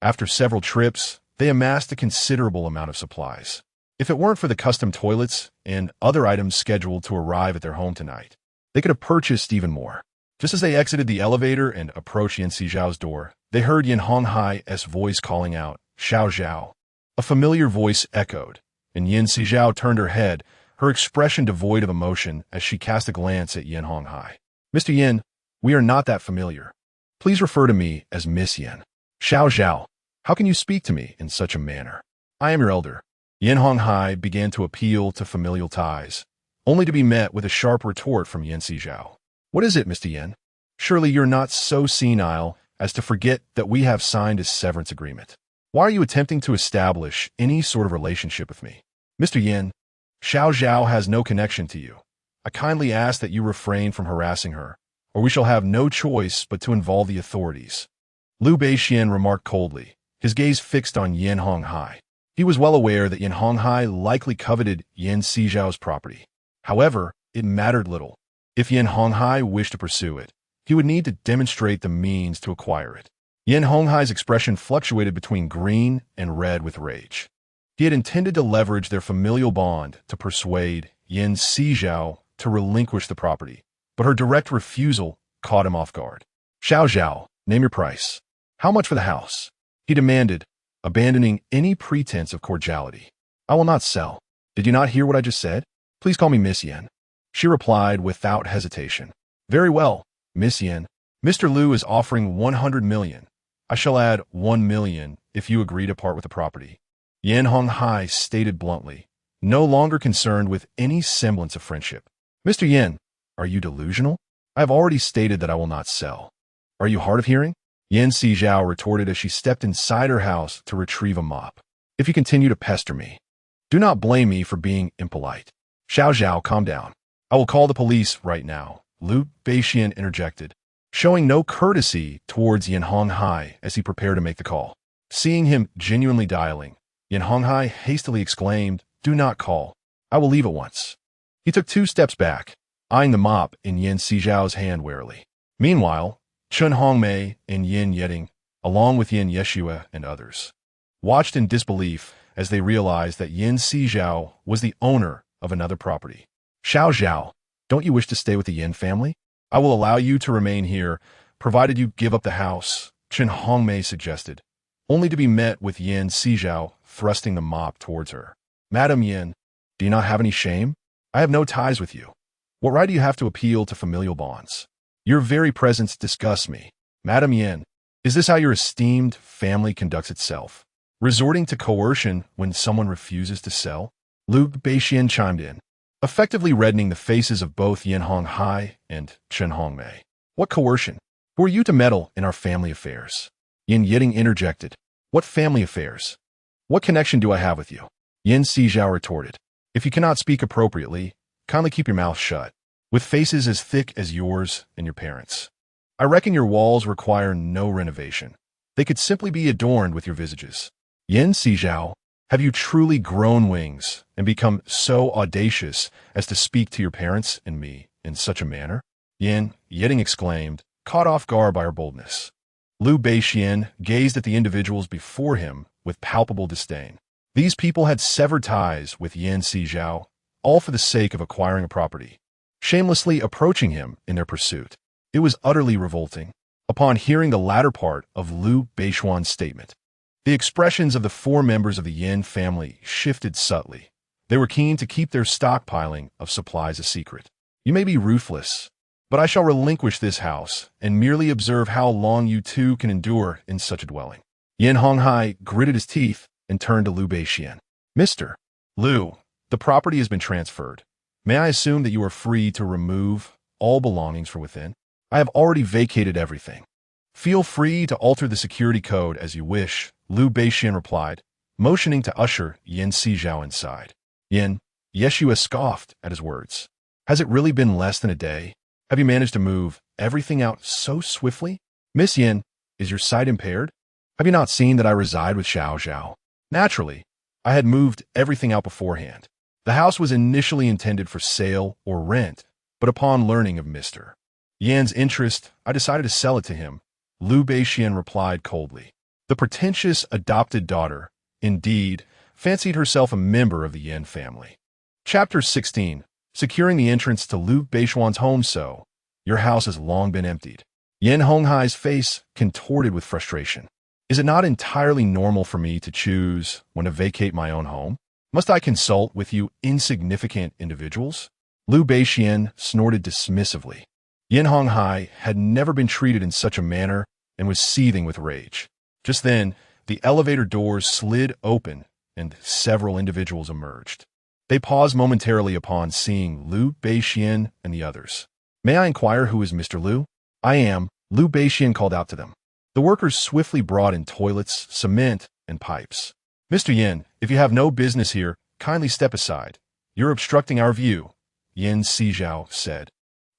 After several trips, they amassed a considerable amount of supplies. If it weren't for the custom toilets and other items scheduled to arrive at their home tonight, they could have purchased even more. Just as they exited the elevator and approached Sizhao's door, they heard Yin Honghai's voice calling out, "Xiao Zhao." A familiar voice echoed, and Sizhao turned her head, her expression devoid of emotion as she cast a glance at Yin Honghai. "Mr. Yin, we are not that familiar. Please refer to me as Miss Yin." "Xiao Zhao, how can you speak to me in such a manner? I am your elder." Yin Honghai began to appeal to familial ties, only to be met with a sharp retort from Sizhao. "What is it, Mr. Yin? Surely you're not so senile as to forget that we have signed a severance agreement. Why are you attempting to establish any sort of relationship with me?" "Mr. Yin, Xiao Zhao has no connection to you. I kindly ask that you refrain from harassing her, or we shall have no choice but to involve the authorities," Liu Beixian remarked coldly, his gaze fixed on Yin Honghai. He was well aware that Yin Honghai likely coveted Sizhao's property. However, it mattered little. If Yin Honghai wished to pursue it, he would need to demonstrate the means to acquire it. Yin Honghai's expression fluctuated between green and red with rage. He had intended to leverage their familial bond to persuade Sizhao to relinquish the property, but her direct refusal caught him off guard. "Xiao Zhao, name your price. How much for the house?" he demanded, abandoning any pretense of cordiality. "I will not sell. Did you not hear what I just said? Please call me Miss Yin," she replied without hesitation. "Very well, Miss Yin. Mr. Liu is offering 100 million. I shall add 1 million if you agree to part with the property," Yin Honghai stated bluntly, no longer concerned with any semblance of friendship. "Mr. Yin, are you delusional? I have already stated that I will not sell. Are you hard of hearing?" Sizhao retorted as she stepped inside her house to retrieve a mop. "If you continue to pester me, do not blame me for being impolite." "Xiao Zhao, calm down. I will call the police right now," Liu Beixian interjected, showing no courtesy towards Yin Honghai as he prepared to make the call. Seeing him genuinely dialing, Yin Honghai hastily exclaimed, "Do not call. I will leave at once." He took 2 steps back, eyeing the mop in Sizhao's hand warily. Meanwhile, Chun Hongmei and Yin Yeding, along with Yeshua and others, watched in disbelief as they realized that Sizhao was the owner of another property. "Xiao Zhao, don't you wish to stay with the Yin family? I will allow you to remain here, provided you give up the house," Chun Hongmei suggested, only to be met with Sizhao thrusting the mop towards her. "Madam Yin, do you not have any shame? I have no ties with you. What right do you have to appeal to familial bonds? Your very presence disgusts me. Madam Yin, is this how your esteemed family conducts itself? Resorting to coercion when someone refuses to sell? Lu Beixian chimed in, effectively reddening the faces of both Yin Honghai and Chen Hongmei. What coercion? Who are you to meddle in our family affairs? Yin Yiding interjected. What family affairs? What connection do I have with you? Yin Sizhao retorted. If you cannot speak appropriately, kindly keep your mouth shut. With faces as thick as yours and your parents, I reckon your walls require no renovation. They could simply be adorned with your visages. Yin Sizhao, have you truly grown wings and become so audacious as to speak to your parents and me in such a manner? Yin Yiding exclaimed, caught off guard by her boldness. Lu Beixian gazed at the individuals before him with palpable disdain. These people had severed ties with Yin Sizhao, all for the sake of acquiring a property, shamelessly approaching him in their pursuit. It was utterly revolting. Upon hearing the latter part of Lu Beixian's statement, the expressions of the four members of the Yin family shifted subtly. They were keen to keep their stockpiling of supplies a secret. You may be ruthless, but I shall relinquish this house and merely observe how long you two can endure in such a dwelling. Yin Honghai gritted his teeth and turned to Lu Beixian. Mr. Lu, the property has been transferred. May I assume that you are free to remove all belongings from within? I have already vacated everything. Feel free to alter the security code as you wish, Lu Beixian replied, motioning to usher Yin Sizhao inside. Yin Yeshua scoffed at his words. Has it really been less than a day? Have you managed to move everything out so swiftly? Miss Yin, is your sight impaired? Have you not seen that I reside with Xiao? Naturally, I had moved everything out beforehand. The house was initially intended for sale or rent, but upon learning of Mr. Yan's interest, I decided to sell it to him, Lu Beixian replied coldly. The pretentious adopted daughter, indeed, fancied herself a member of the Yan family. Chapter 16. Securing the entrance to Lu Beixian's home. So, your house has long been emptied. Yin Honghai's face contorted with frustration. Is it not entirely normal for me to choose when to vacate my own home? Must I consult with you insignificant individuals? Lu Beixian snorted dismissively. Yin Honghai had never been treated in such a manner and was seething with rage. Just then, the elevator doors slid open and several individuals emerged. They paused momentarily upon seeing Lu Beixian and the others. May I inquire who is Mr. Lu? I am, Lu Beixian called out to them. The workers swiftly brought in toilets, cement, and pipes. Mr. Yin, if you have no business here, kindly step aside. You're obstructing our view, Yin Sizhao said,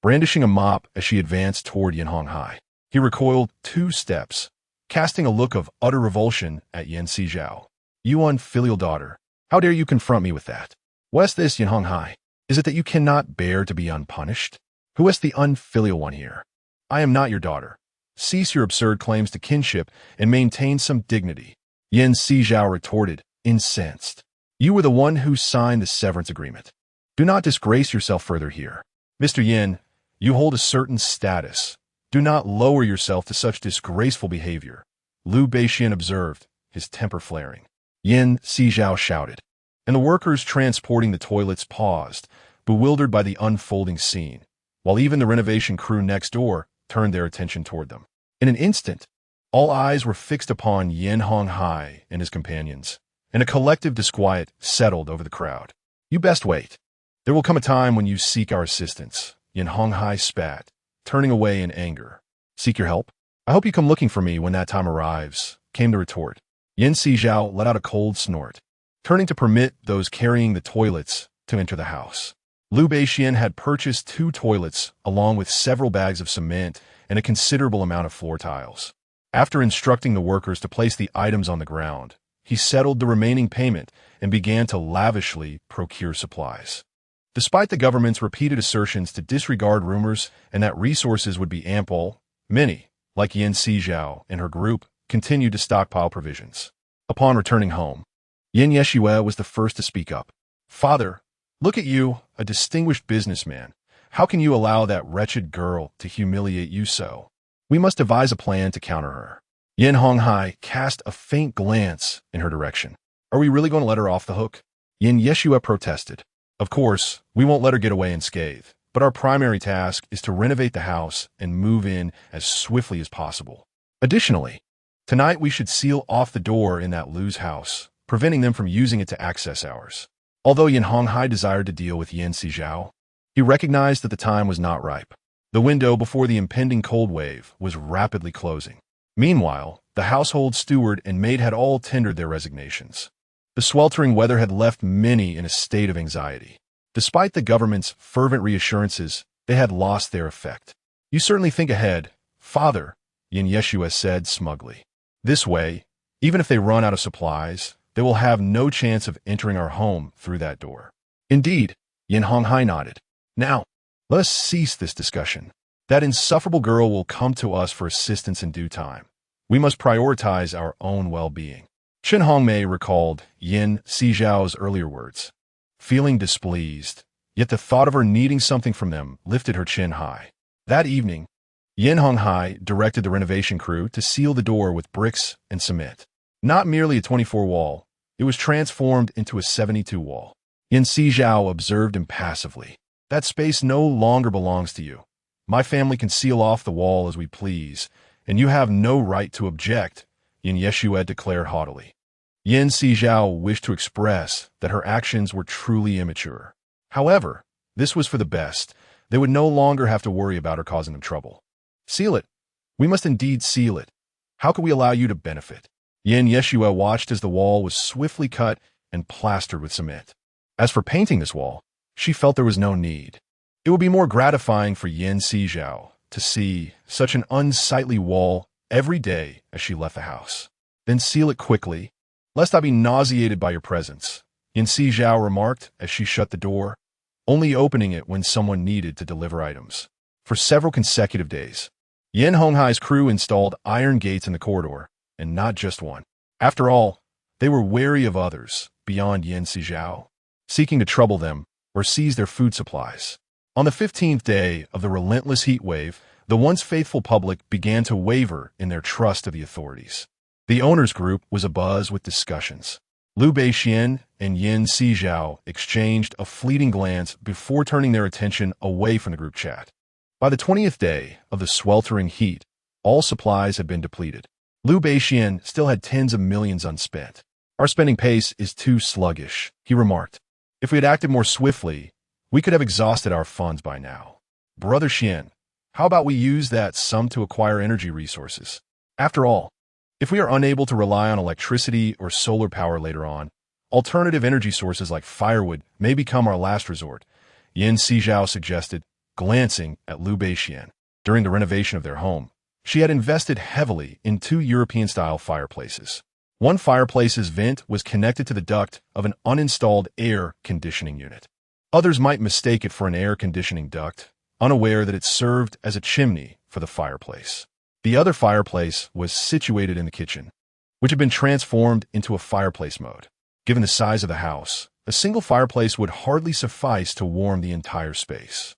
brandishing a mop as she advanced toward Yin Honghai. He recoiled 2 steps, casting a look of utter revulsion at Yin Sizhao. You unfilial daughter, how dare you confront me with that? What's this, Yin Honghai? Is it that you cannot bear to be unpunished? Who is the unfilial one here? I am not your daughter. Cease your absurd claims to kinship and maintain some dignity, Yin Sizhao retorted, incensed. You were the one who signed the severance agreement. Do not disgrace yourself further here. Mr. Yin, you hold a certain status. Do not lower yourself to such disgraceful behavior, Lu Beixian observed, his temper flaring. Yin Sizhao shouted, and the workers transporting the toilets paused, bewildered by the unfolding scene, while even the renovation crew next door turned their attention toward them. In an instant, all eyes were fixed upon Yin Honghai and his companions, and a collective disquiet settled over the crowd. You best wait. There will come a time when you seek our assistance, Yin Honghai spat, turning away in anger. Seek your help? I hope you come looking for me when that time arrives, came the retort. Yin Sizhao let out a cold snort, turning to permit those carrying the toilets to enter the house. Lu Beixian had purchased 2 toilets along with several bags of cement and a considerable amount of floor tiles. After instructing the workers to place the items on the ground, he settled the remaining payment and began to lavishly procure supplies. Despite the government's repeated assertions to disregard rumors and that resources would be ample, many, like Yin Sizhao and her group, continued to stockpile provisions. Upon returning home, Yin Yeshua was the first to speak up. Father, look at you, a distinguished businessman. How can you allow that wretched girl to humiliate you so? We must devise a plan to counter her. Yin Honghai cast a faint glance in her direction. Are we really going to let her off the hook? Yin Yeshua protested. Of course, we won't let her get away unscathed, but our primary task is to renovate the house and move in as swiftly as possible. Additionally, Tonight we should seal off the door in that Lu's house, preventing them from using it to access ours. Although Yin Honghai desired to deal with Yin Sizhao, he recognized that the time was not ripe. The window before the impending cold wave was rapidly closing. Meanwhile, the household steward and maid had all tendered their resignations. The sweltering weather had left many in a state of anxiety. Despite the government's fervent reassurances, they had lost their effect. "You certainly think ahead, Father," Yin Yeshua said smugly. "This way, even if they run out of supplies, they will have no chance of entering our home through that door." "Indeed," Yin Honghai nodded. "Now, let us cease this discussion. That insufferable girl will come to us for assistance in due time. We must prioritize our own well-being." Chen Hongmei recalled Yin Sizhao's earlier words. Feeling displeased, yet the thought of her needing something from them lifted her chin high. That evening, Yin Honghai directed the renovation crew to seal the door with bricks and cement. Not merely a 24 wall, it was transformed into a 72 wall. Yin Sizhao observed impassively. "That space no longer belongs to you. My family can seal off the wall as we please, and you have no right to object," Yin Yeshua declared haughtily. Yin Sizhao wished to express that her actions were truly immature. However, this was for the best. They would no longer have to worry about her causing them trouble. "Seal it. We must indeed seal it. How could we allow you to benefit?" Yin Yeshua watched as the wall was swiftly cut and plastered with cement. As for painting this wall, she felt there was no need. It would be more gratifying for Yin Sizhao to see such an unsightly wall every day as she left the house. "Then seal it quickly, lest I be nauseated by your presence," Yin Sizhao remarked as she shut the door, only opening it when someone needed to deliver items. For several consecutive days, Yin Honghai's crew installed iron gates in the corridor, and not just one. After all, they were wary of others beyond Yin Sizhao, seeking to trouble them or seize their food supplies. On the 15th day of the relentless heat wave, the once faithful public began to waver in their trust of the authorities. The owners' group was abuzz with discussions. Liu Beixian and Yin Sizhao exchanged a fleeting glance before turning their attention away from the group chat. By the 20th day of the sweltering heat, all supplies had been depleted. Liu Beixian still had tens of millions unspent. "Our spending pace is too sluggish," he remarked. "If we had acted more swiftly, we could have exhausted our funds by now. Brother Xian, how about we use that sum to acquire energy resources? After all, if we are unable to rely on electricity or solar power later on, alternative energy sources like firewood may become our last resort," Yin Sizhao suggested, glancing at Liu Beixian. During the renovation of their home, she had invested heavily in 2 European-style fireplaces. One fireplace's vent was connected to the duct of an uninstalled air conditioning unit. Others might mistake it for an air conditioning duct, unaware that it served as a chimney for the fireplace. The other fireplace was situated in the kitchen, which had been transformed into a fireplace mode. Given the size of the house, a single fireplace would hardly suffice to warm the entire space.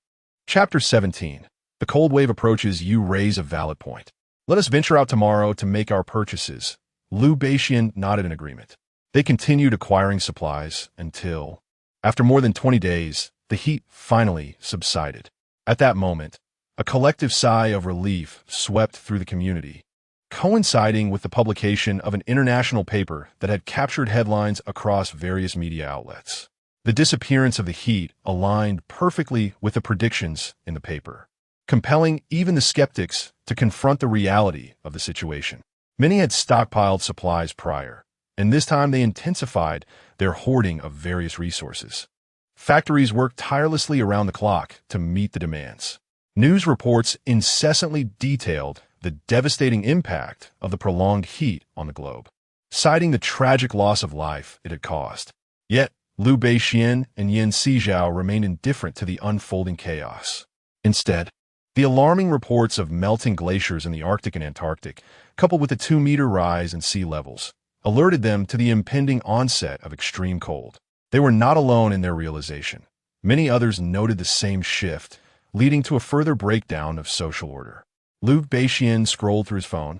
Chapter 17. The cold wave approaches. You raise a valid point. "Let us venture out tomorrow to make our purchases." Liu Beixian nodded in agreement. They continued acquiring supplies until, after more than 20 days, the heat finally subsided. At that moment, a collective sigh of relief swept through the community, coinciding with the publication of an international paper that had captured headlines across various media outlets. The disappearance of the heat aligned perfectly with the predictions in the paper, compelling even the skeptics to confront the reality of the situation. Many had stockpiled supplies prior, and this time they intensified their hoarding of various resources. Factories worked tirelessly around the clock to meet the demands. News reports incessantly detailed the devastating impact of the prolonged heat on the globe, citing the tragic loss of life it had caused. Yet, Liu Beixian and Yin Sizhao remained indifferent to the unfolding chaos. Instead, the alarming reports of melting glaciers in the Arctic and Antarctic, coupled with the 2-meter rise in sea levels, alerted them to the impending onset of extreme cold. They were not alone in their realization. Many others noted the same shift, leading to a further breakdown of social order. Liu Beixian scrolled through his phone,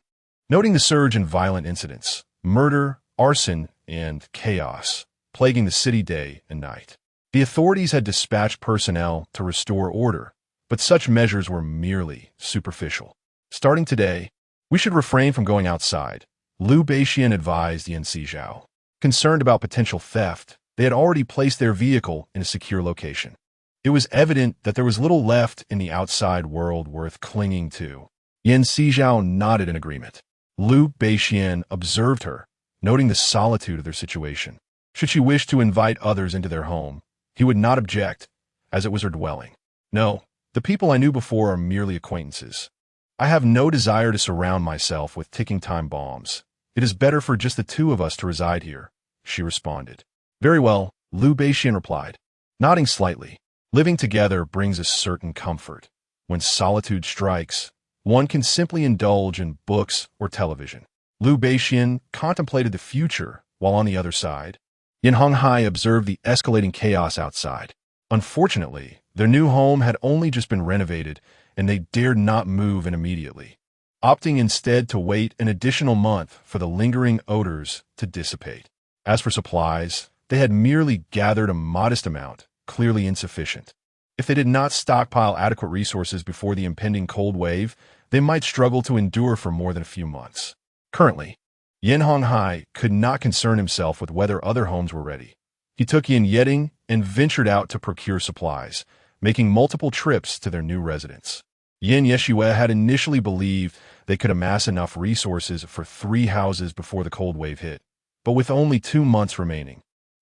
noting the surge in violent incidents, murder, arson, and chaos, plaguing the city day and night. The authorities had dispatched personnel to restore order, but such measures were merely superficial. "Starting today, we should refrain from going outside," Liu Beixian advised Yan Sizhao. Concerned about potential theft, they had already placed their vehicle in a secure location. It was evident that there was little left in the outside world worth clinging to. Yan Sizhao nodded in agreement. Liu Beixian observed her, noting the solitude of their situation. Should she wish to invite others into their home, he would not object, as it was her dwelling. No, the people I knew before are merely acquaintances. I have no desire to surround myself with ticking time bombs. It is better for just the two of us to reside here, she responded. Very well, Liu Beixian replied, nodding slightly. Living together brings a certain comfort. When solitude strikes, one can simply indulge in books or television. Liu Beixian contemplated the future while on the other side. Yan Honghai observed the escalating chaos outside. Unfortunately, their new home had only just been renovated, and they dared not move in immediately, opting instead to wait an additional month for the lingering odors to dissipate. As for supplies, they had merely gathered a modest amount, clearly insufficient. If they did not stockpile adequate resources before the impending cold wave, they might struggle to endure for more than a few months. Currently, Yan Honghai could not concern himself with whether other homes were ready. He took Yin Yeding and ventured out to procure supplies, making multiple trips to their new residence. Yin Yeshua had initially believed they could amass enough resources for 3 houses before the cold wave hit, but with only 2 months remaining,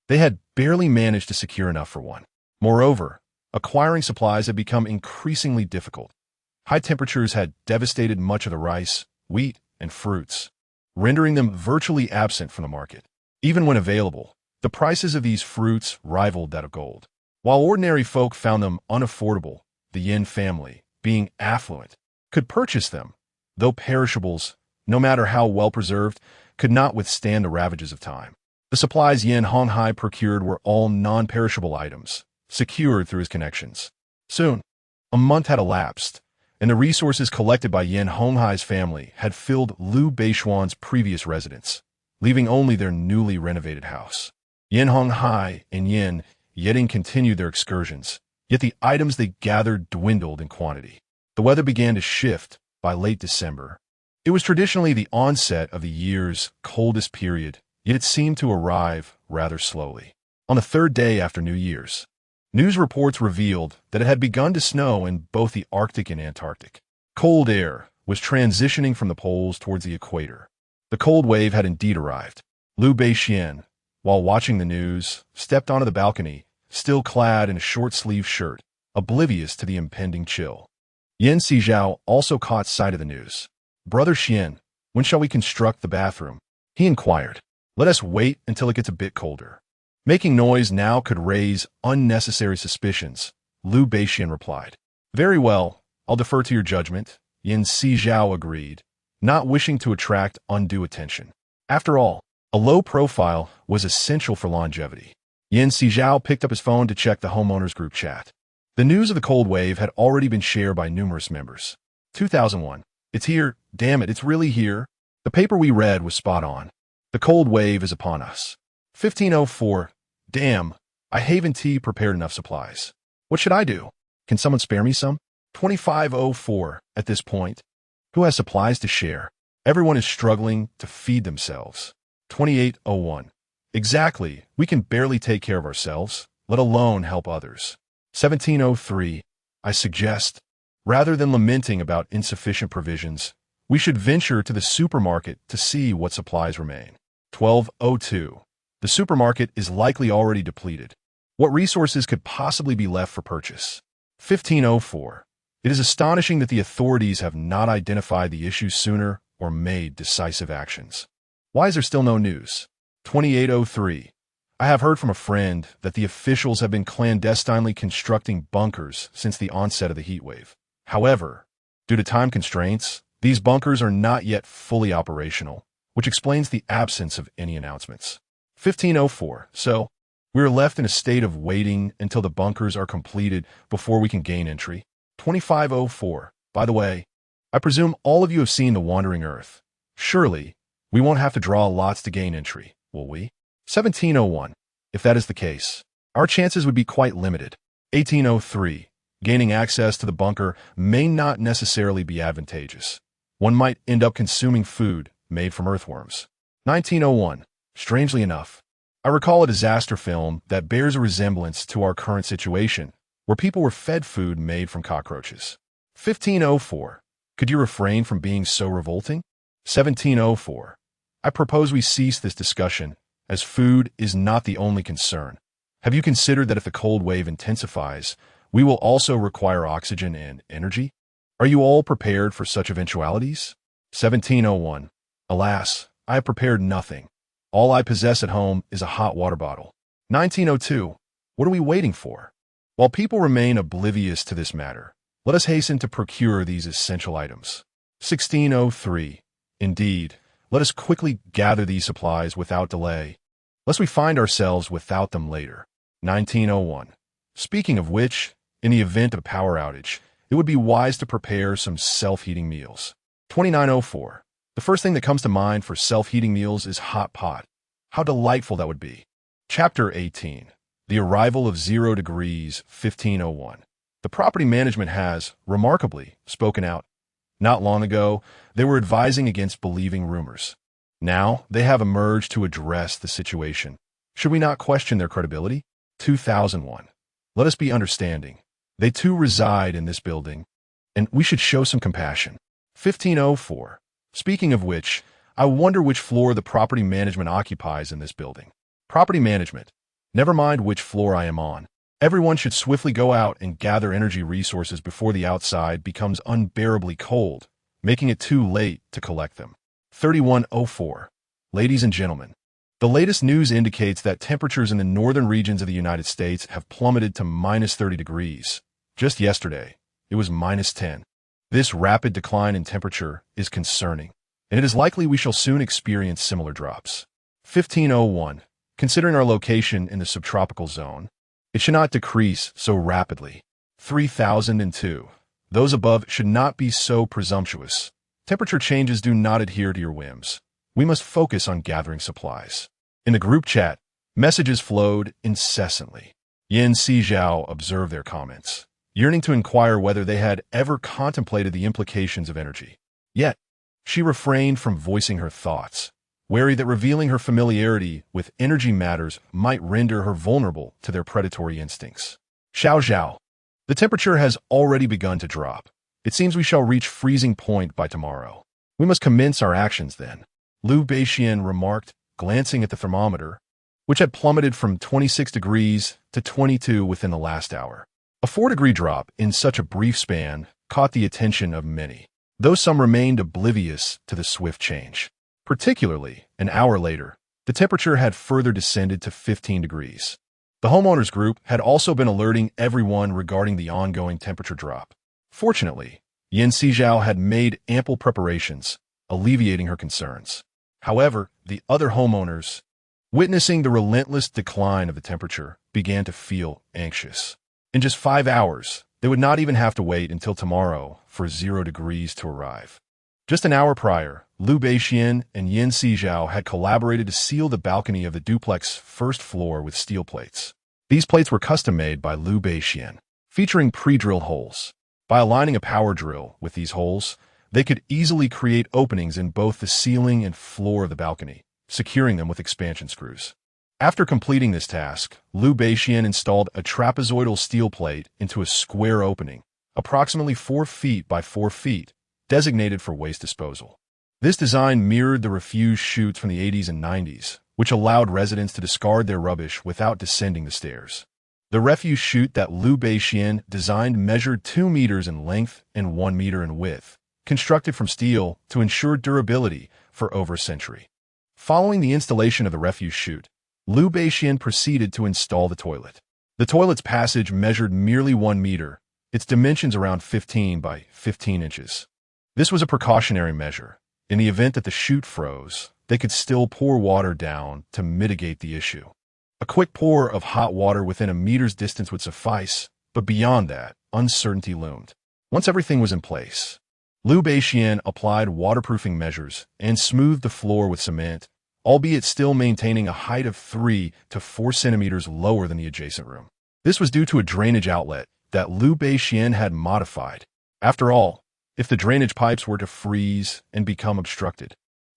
they had barely managed to secure enough for one. Moreover, acquiring supplies had become increasingly difficult. High temperatures had devastated much of the rice, wheat, and fruits, rendering them virtually absent from the market. Even when available, the prices of these fruits rivaled that of gold. While ordinary folk found them unaffordable, the Yin family, being affluent, could purchase them, though perishables, no matter how well preserved, could not withstand the ravages of time. The supplies Yan Honghai procured were all non-perishable items, secured through his connections. Soon, a month had elapsed, and the resources collected by Yan Honghai's family had filled Liu Beixian's previous residence, leaving only their newly renovated house. Yan Honghai and Yin Yeding continued their excursions, yet the items they gathered dwindled in quantity. The weather began to shift by late December. It was traditionally the onset of the year's coldest period, yet it seemed to arrive rather slowly. On the 3rd day after New Year's, news reports revealed that it had begun to snow in both the Arctic and Antarctic. Cold air was transitioning from the poles towards the equator. The cold wave had indeed arrived. Liu Beixian, while watching the news, stepped onto the balcony, still clad in a short-sleeved shirt, oblivious to the impending chill. Yan Sizhao also caught sight of the news. Brother Xian, when shall we construct the bathroom? He inquired. Let us wait until it gets a bit colder. Making noise now could raise unnecessary suspicions, Liu Beixian replied. Very well, I'll defer to your judgment, Yan Sizhao agreed, not wishing to attract undue attention. After all, a low profile was essential for longevity. Yan Sizhao picked up his phone to check the homeowners group chat. The news of the cold wave had already been shared by numerous members. 2001. It's here. Damn it, it's really here. The paper we read was spot on. The cold wave is upon us. 1504. Damn, I haven't prepared enough supplies. What should I do? Can someone spare me some? 2504. At this point, who has supplies to share? Everyone is struggling to feed themselves. 2801. Exactly, we can barely take care of ourselves, let alone help others. 1703. I suggest, rather than lamenting about insufficient provisions, we should venture to the supermarket to see what supplies remain. 1202. The supermarket is likely already depleted. What resources could possibly be left for purchase? 1504. It is astonishing that the authorities have not identified the issue sooner or made decisive actions. Why is there still no news? 2803. I have heard from a friend that the officials have been clandestinely constructing bunkers since the onset of the heat wave. However, due to time constraints, these bunkers are not yet fully operational, which explains the absence of any announcements. 1504. So, we are left in a state of waiting until the bunkers are completed before we can gain entry. 2504. By the way, I presume all of you have seen The Wandering Earth. Surely, we won't have to draw lots to gain entry, will we? 1701. If that is the case, our chances would be quite limited. 1803. Gaining access to the bunker may not necessarily be advantageous. One might end up consuming food made from earthworms. 1901. Strangely enough, I recall a disaster film that bears a resemblance to our current situation, where people were fed food made from cockroaches. 1504. Could you refrain from being so revolting? 1704. I propose we cease this discussion, as food is not the only concern. Have you considered that if the cold wave intensifies, we will also require oxygen and energy? Are you all prepared for such eventualities? 1701. Alas, I have prepared nothing. All I possess at home is a hot water bottle. 1902. What are we waiting for? While people remain oblivious to this matter, let us hasten to procure these essential items. 1603. Indeed, let us quickly gather these supplies without delay, lest we find ourselves without them later. 1901. Speaking of which, in the event of a power outage, it would be wise to prepare some self-heating meals. 2904. The first thing that comes to mind for self-heating meals is hot pot. How delightful that would be. Chapter 18. The Arrival of 0 Degrees, 1501. The property management has, remarkably, spoken out. Not long ago, they were advising against believing rumors. Now, they have emerged to address the situation. Should we not question their credibility? 2001. Let us be understanding. They too reside in this building, and we should show some compassion. 1504. Speaking of which, I wonder which floor the property management occupies in this building. Property management. Never mind which floor I am on. Everyone should swiftly go out and gather energy resources before the outside becomes unbearably cold, making it too late to collect them. 3104. Ladies and gentlemen, the latest news indicates that temperatures in the northern regions of the United States have plummeted to -30 degrees. Just yesterday, it was -10. This rapid decline in temperature is concerning, and it is likely we shall soon experience similar drops. 1501. Considering our location in the subtropical zone, it should not decrease so rapidly. 3002. Those above should not be so presumptuous. Temperature changes do not adhere to your whims. We must focus on gathering supplies. In the group chat, messages flowed incessantly. Sizhao observed their comments, yearning to inquire whether they had ever contemplated the implications of energy. Yet, she refrained from voicing her thoughts, wary that revealing her familiarity with energy matters might render her vulnerable to their predatory instincts. Xiao. The temperature has already begun to drop. It seems we shall reach freezing point by tomorrow. We must commence our actions then. Basin remarked, glancing at the thermometer, which had plummeted from 26 degrees to 22 within the last hour. A 4-degree drop in such a brief span caught the attention of many, though some remained oblivious to the swift change. Particularly, an hour later, the temperature had further descended to 15 degrees. The homeowners group had also been alerting everyone regarding the ongoing temperature drop. Fortunately, Sizhao had made ample preparations, alleviating her concerns. However, the other homeowners, witnessing the relentless decline of the temperature, began to feel anxious. In just 5 hours, they would not even have to wait until tomorrow for 0 degrees to arrive. Just an hour prior, Basin and Sizhao had collaborated to seal the balcony of the duplex first floor with steel plates. These plates were custom-made by Basin, featuring pre-drilled holes. By aligning a power drill with these holes, they could easily create openings in both the ceiling and floor of the balcony, securing them with expansion screws. After completing this task, Basin installed a trapezoidal steel plate into a square opening, approximately 4 feet by 4 feet, designated for waste disposal. This design mirrored the refuge chutes from the 80s and 90s, which allowed residents to discard their rubbish without descending the stairs. The refuge chute that Basin designed measured 2 meters in length and 1 meter in width, constructed from steel to ensure durability for over a century. Following the installation of the refuge chute, Basin proceeded to install the toilet. The toilet's passage measured merely 1 meter, its dimensions around 15 by 15 inches. This was a precautionary measure. In the event that the chute froze, they could still pour water down to mitigate the issue. A quick pour of hot water within a meter's distance would suffice, but beyond that, uncertainty loomed. Once everything was in place, Basin applied waterproofing measures and smoothed the floor with cement, albeit still maintaining a height of 3 to 4 centimeters lower than the adjacent room. This was due to a drainage outlet that Basin had modified. After all, if the drainage pipes were to freeze and become obstructed,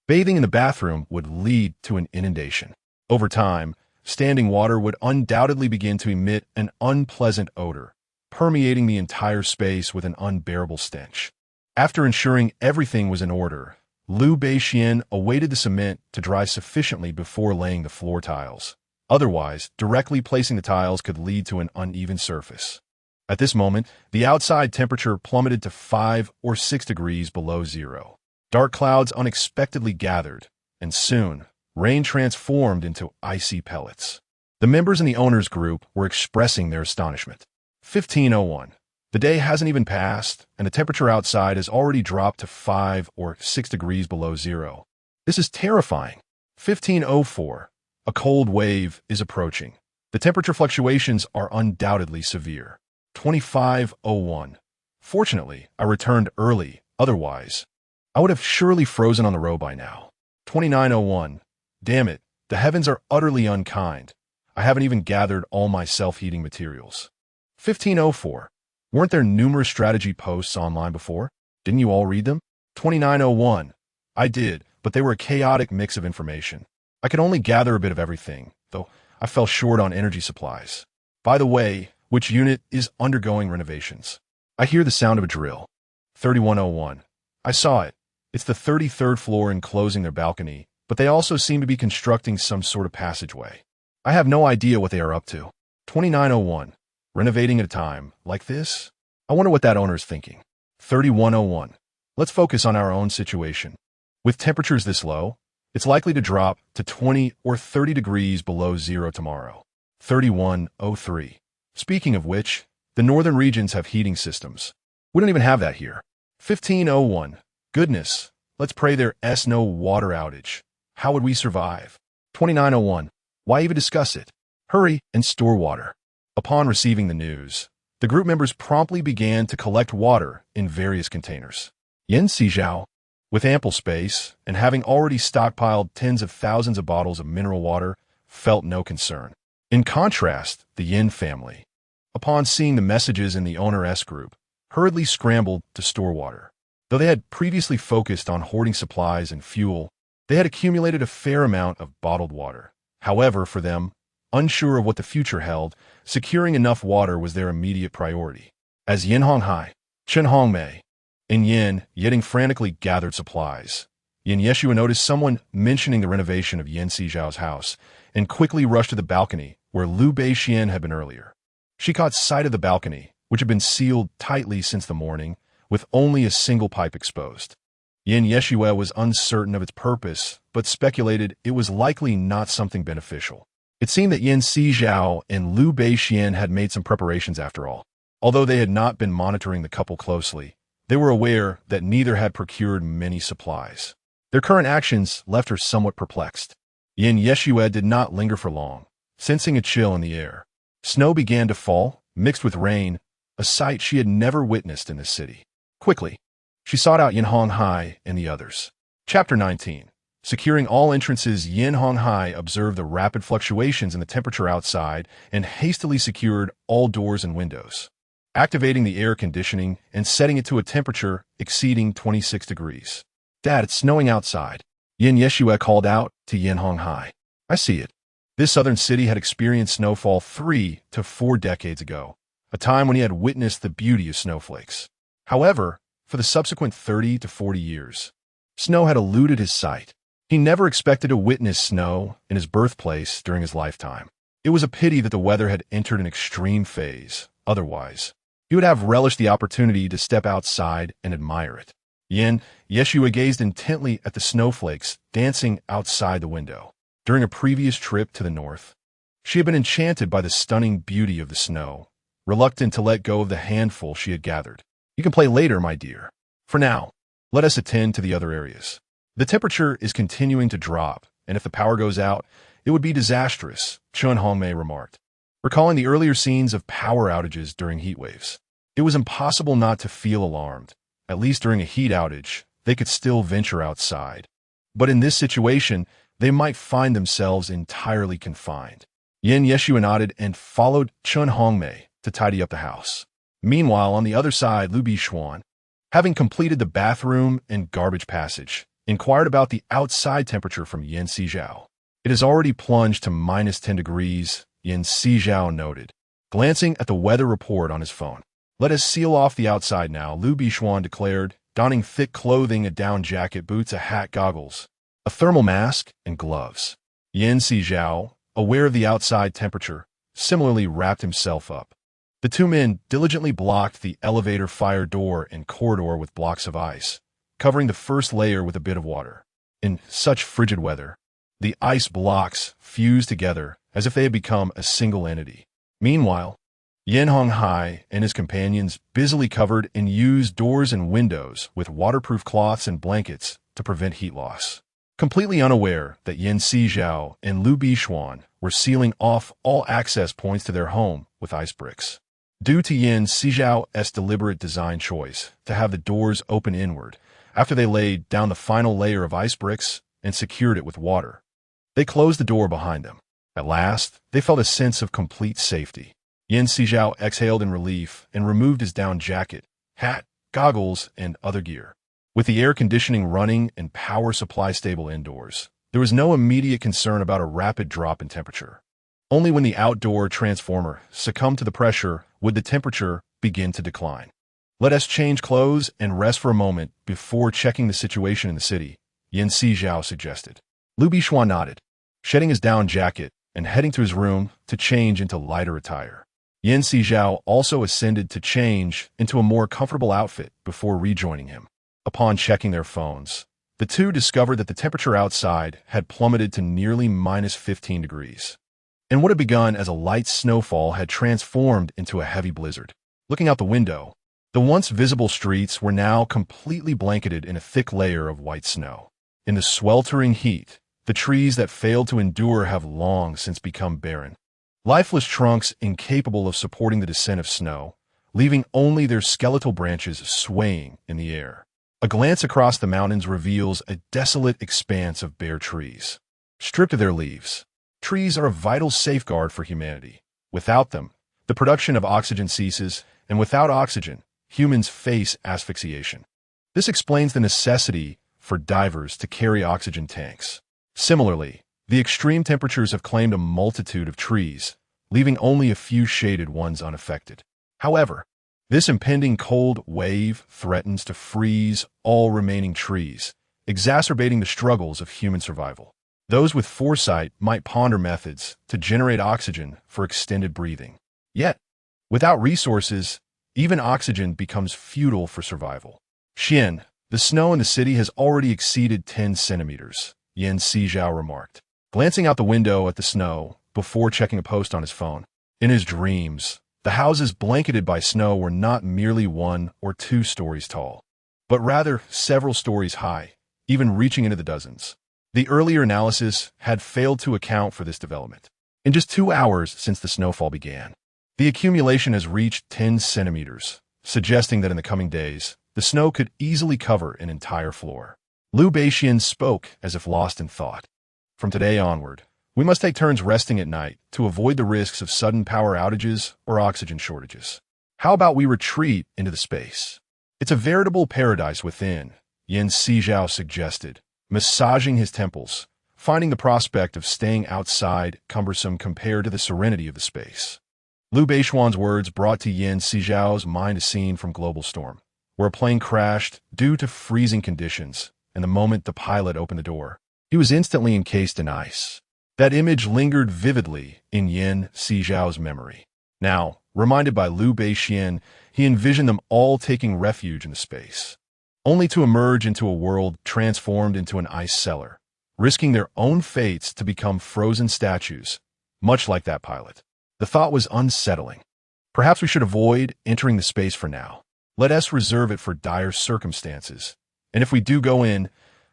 Bathing in the bathroom would lead to an inundation. Over time, standing water would undoubtedly begin to emit an unpleasant odor, permeating the entire space with an unbearable stench. After ensuring everything was in order, Liu Beixian awaited the cement to dry sufficiently before laying the floor tiles. Otherwise, directly placing the tiles could lead to an uneven surface. At this moment, the outside temperature plummeted to 5 or 6 degrees below zero. Dark clouds unexpectedly gathered, and soon, rain transformed into icy pellets. The members in the owner's group were expressing their astonishment. 15:01. The day hasn't even passed, and the temperature outside has already dropped to 5 or 6 degrees below zero. This is terrifying. 15:04. A cold wave is approaching. The temperature fluctuations are undoubtedly severe. 25:01. Fortunately, I returned early, otherwise, I would have surely frozen on the road by now. 29:01. Damn it, the heavens are utterly unkind. I haven't even gathered all my self-heating materials. 15:04. Weren't there numerous strategy posts online before? Didn't you all read them? 29:01. I did, but they were a chaotic mix of information. I could only gather a bit of everything, though I fell short on energy supplies. By the way, which unit is undergoing renovations? I hear the sound of a drill. 31:01. I saw it. It's the 33rd floor enclosing their balcony, but they also seem to be constructing some sort of passageway. I have no idea what they are up to. 29:01. Renovating at a time like this? I wonder what that owner is thinking. 31:01. Let's focus on our own situation. With temperatures this low, it's likely to drop to 20 or 30 degrees below zero tomorrow. 31:03. Speaking of which, the northern regions have heating systems. We don't even have that here. 15:01. Goodness, let's pray there's no water outage. How would we survive? 29:01. Why even discuss it? Hurry and store water. Upon receiving the news, the group members promptly began to collect water in various containers. Sizhao, with ample space and having already stockpiled tens of thousands of bottles of mineral water, felt no concern. In contrast, the Yin family, upon seeing the messages in the owner-s group, hurriedly scrambled to store water. Though they had previously focused on hoarding supplies and fuel, they had accumulated a fair amount of bottled water. However, for them, unsure of what the future held, securing enough water was their immediate priority. As Yin Honghai, Chen Hongmei, and Yin Yeding frantically gathered supplies, Yin Yeshua noticed someone mentioning the renovation of Yin Sizhao's house and quickly rushed to the balcony where Liu Beixian had been earlier. She caught sight of the balcony, which had been sealed tightly since the morning, with only a single pipe exposed. Yin Yeshua was uncertain of its purpose, but speculated it was likely not something beneficial. It seemed that Yin Sizhao and Liu Beixian had made some preparations after all. Although they had not been monitoring the couple closely, they were aware that neither had procured many supplies. Their current actions left her somewhat perplexed. Yin Yeshua did not linger for long, sensing a chill in the air. Snow began to fall, mixed with rain, a sight she had never witnessed in this city. Quickly, she sought out Yin Honghai and the others. Chapter 19. Securing all entrances, Yin Honghai observed the rapid fluctuations in the temperature outside and hastily secured all doors and windows, activating the air conditioning and setting it to a temperature exceeding 26 degrees. Dad, it's snowing outside. Yin Yeshua called out to Yin Honghai. I see it. This southern city had experienced snowfall 3 to 4 decades ago, a time when he had witnessed the beauty of snowflakes. However, for the subsequent 30 to 40 years, snow had eluded his sight. He never expected to witness snow in his birthplace during his lifetime. It was a pity that the weather had entered an extreme phase. Otherwise, he would have relished the opportunity to step outside and admire it. Yin Yeshua gazed intently at the snowflakes dancing outside the window. During a previous trip to the north, she had been enchanted by the stunning beauty of the snow, reluctant to let go of the handful she had gathered. You can play later, my dear. For now, let us attend to the other areas. The temperature is continuing to drop, and if the power goes out, it would be disastrous, Chen Hongmei remarked, recalling the earlier scenes of power outages during heat waves. It was impossible not to feel alarmed. At least during a heat outage, they could still venture outside. But in this situation, they might find themselves entirely confined. Yin Yeshua nodded and followed Chen Hongmei to tidy up the house. Meanwhile, on the other side, Liu Beixian, having completed the bathroom and garbage passage, inquired about the outside temperature from Sizhao. It has already plunged to -10 degrees, Sizhao noted, glancing at the weather report on his phone. Let us seal off the outside now, Liu Bixuan declared, donning thick clothing, a down jacket, boots, a hat, goggles, a thermal mask, and gloves. Sizhao, aware of the outside temperature, similarly wrapped himself up. The two men diligently blocked the elevator fire door and corridor with blocks of ice, covering the first layer with a bit of water. In such frigid weather, the ice blocks fused together as if they had become a single entity. Meanwhile, Yan Honghai and his companions busily covered and used doors and windows with waterproof cloths and blankets to prevent heat loss. Completely unaware that Sizhao and Liu Bixuan were sealing off all access points to their home with ice bricks. Due to Sizhao's deliberate design choice to have the doors open inward, after they laid down the final layer of ice bricks and secured it with water, they closed the door behind them. At last, they felt a sense of complete safety. Sizhao exhaled in relief and removed his down jacket, hat, goggles, and other gear. With the air conditioning running and power supply stable indoors, there was no immediate concern about a rapid drop in temperature. Only when the outdoor transformer succumbed to the pressure would the temperature begin to decline. Let us change clothes and rest for a moment before checking the situation in the city, Sizhao suggested. Liu Bixuan nodded, shedding his down jacket and heading to his room to change into lighter attire. Sizhao also ascended to change into a more comfortable outfit before rejoining him. Upon checking their phones, the two discovered that the temperature outside had plummeted to nearly -15 degrees. And what had begun as a light snowfall had transformed into a heavy blizzard. Looking out the window, the once visible streets were now completely blanketed in a thick layer of white snow. In the sweltering heat, the trees that failed to endure have long since become barren. Lifeless trunks incapable of supporting the descent of snow, leaving only their skeletal branches swaying in the air. A glance across the mountains reveals a desolate expanse of bare trees, stripped of their leaves. Trees are a vital safeguard for humanity. Without them, the production of oxygen ceases, and without oxygen, humans face asphyxiation. This explains the necessity for divers to carry oxygen tanks. Similarly, the extreme temperatures have claimed a multitude of trees, leaving only a few shaded ones unaffected. However, this impending cold wave threatens to freeze all remaining trees, exacerbating the struggles of human survival. Those with foresight might ponder methods to generate oxygen for extended breathing. Yet, without resources, even oxygen becomes futile for survival. Xian, the snow in the city has already exceeded 10 centimeters, Sizhao remarked, glancing out the window at the snow before checking a post on his phone. In his dreams, the houses blanketed by snow were not merely 1 or 2 stories tall, but rather several stories high, even reaching into the dozens. The earlier analysis had failed to account for this development. In just 2 hours since the snowfall began, the accumulation has reached 10 centimeters, suggesting that in the coming days, the snow could easily cover an entire floor. Liu Bixuan spoke as if lost in thought. From today onward, we must take turns resting at night to avoid the risks of sudden power outages or oxygen shortages. How about we retreat into the space? It's a veritable paradise within, Sizhao suggested, massaging his temples, finding the prospect of staying outside cumbersome compared to the serenity of the space. Liu Bixuan's words brought to Sizhao's mind a scene from Global Storm, where a plane crashed due to freezing conditions, and the moment the pilot opened the door, he was instantly encased in ice. That image lingered vividly in Sizhao's memory. Now, reminded by Liu Bixuan, he envisioned them all taking refuge in the space, only to emerge into a world transformed into an ice cellar, risking their own fates to become frozen statues, much like that pilot. The thought was unsettling. Perhaps we should avoid entering the space for now. Let us reserve it for dire circumstances. And if we do go in,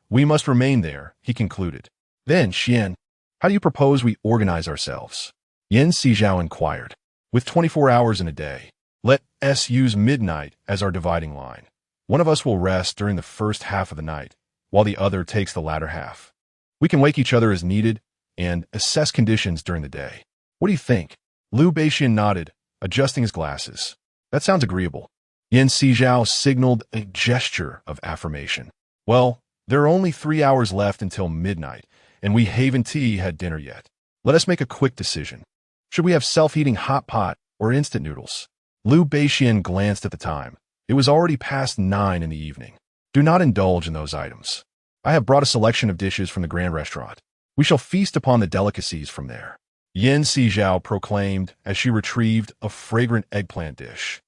we must remain there, he concluded. Then, Xian, how do you propose we organize ourselves? Sizhao inquired. With 24 hours in a day, let us use midnight as our dividing line. One of us will rest during the first half of the night, while the other takes the latter half. We can wake each other as needed and assess conditions during the day. What do you think? Liu Bixuan nodded, adjusting his glasses. That sounds agreeable. Sizhao signaled a gesture of affirmation. Well, There are only 3 hours left until midnight, and we haven't had dinner yet. Let us make a quick decision. Should we have self-heating hot pot or instant noodles? Liu Beixian glanced at the time. It was already past 9 in the evening. Do not indulge in those items. I have brought a selection of dishes from the Grand Restaurant. We shall feast upon the delicacies from there. Sizhao proclaimed as she retrieved a fragrant eggplant dish.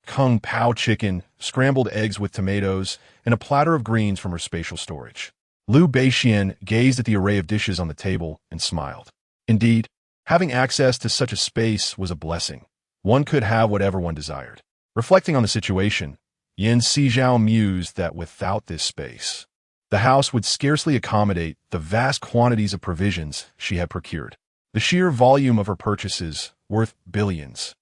Kung Pao chicken, scrambled eggs with tomatoes, and a platter of greens from her spatial storage. Liu Beixian gazed at the array of dishes on the table and smiled. Indeed, having access to such a space was a blessing. One could have whatever one desired. Reflecting on the situation, Sizhao mused that without this space, the house would scarcely accommodate the vast quantities of provisions she had procured. The sheer volume of her purchases, worth billions,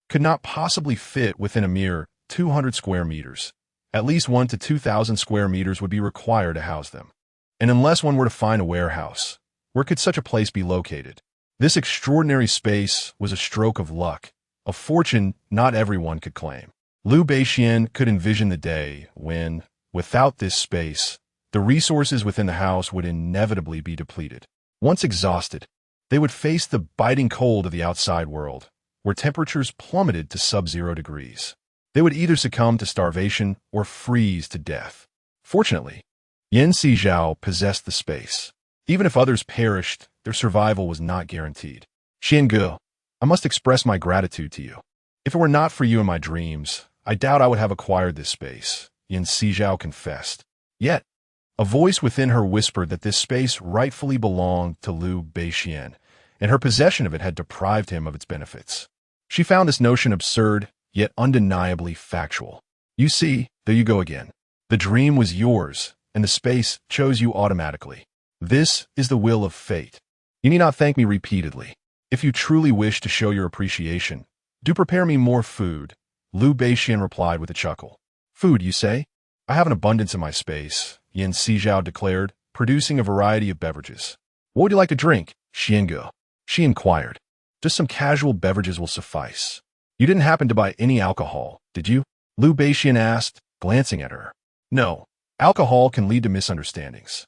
could not possibly fit within a mere 200 square meters. At least 1,000 to 2,000 square meters would be required to house them. And unless one were to find a warehouse, where could such a place be located? This extraordinary space was a stroke of luck, a fortune not everyone could claim. Liu Beixian could envision the day when, without this space, the resources within the house would inevitably be depleted. Once exhausted, they would face the biting cold of the outside world, where temperatures plummeted to sub-zero degrees. They would either succumb to starvation or freeze to death. Fortunately, Sizhao possessed the space. Even if others perished, their survival was not guaranteed. Xiange, I must express my gratitude to you. If it were not for you in my dreams, I doubt I would have acquired this space, Sizhao confessed. Yet, a voice within her whispered that this space rightfully belonged to Liu Beixian, and her possession of it had deprived him of its benefits. She found this notion absurd, yet undeniably factual. You see, there you go again. The dream was yours, and the space chose you automatically. This is the will of fate. You need not thank me repeatedly. If you truly wish to show your appreciation, do prepare me more food, Liu Beixian replied with a chuckle. Food, you say? I have an abundance in my space, Sizhao declared, producing a variety of beverages. What would you like to drink, Xiange? She inquired. Just some casual beverages will suffice. You didn't happen to buy any alcohol, did you? Liu Beixian asked, glancing at her. No, alcohol can lead to misunderstandings.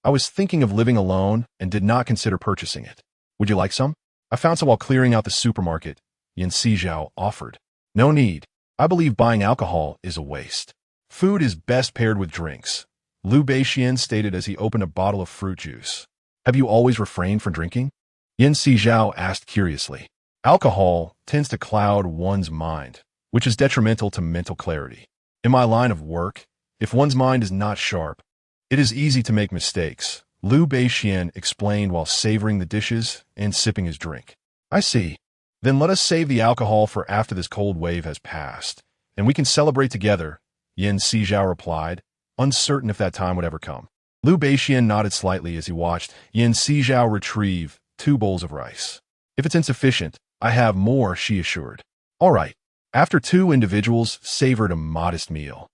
I was thinking of living alone and did not consider purchasing it. Would you like some? I found some while clearing out the supermarket, Sizhao offered. No need. I believe buying alcohol is a waste. Food is best paired with drinks, Liu Beixian stated as he opened a bottle of fruit juice. Have you always refrained from drinking? Sizhao asked curiously. Alcohol tends to cloud one's mind, which is detrimental to mental clarity. In my line of work, if one's mind is not sharp, it is easy to make mistakes, Liu Beixian explained while savoring the dishes and sipping his drink. I see. Then let us save the alcohol for after this cold wave has passed, and we can celebrate together, Sizhao replied, uncertain if that time would ever come. Liu Beixian nodded slightly as he watched Sizhao retrieve 2 bowls of rice. If it's insufficient, I have more, she assured. All right. After 2 individuals savored a modest meal,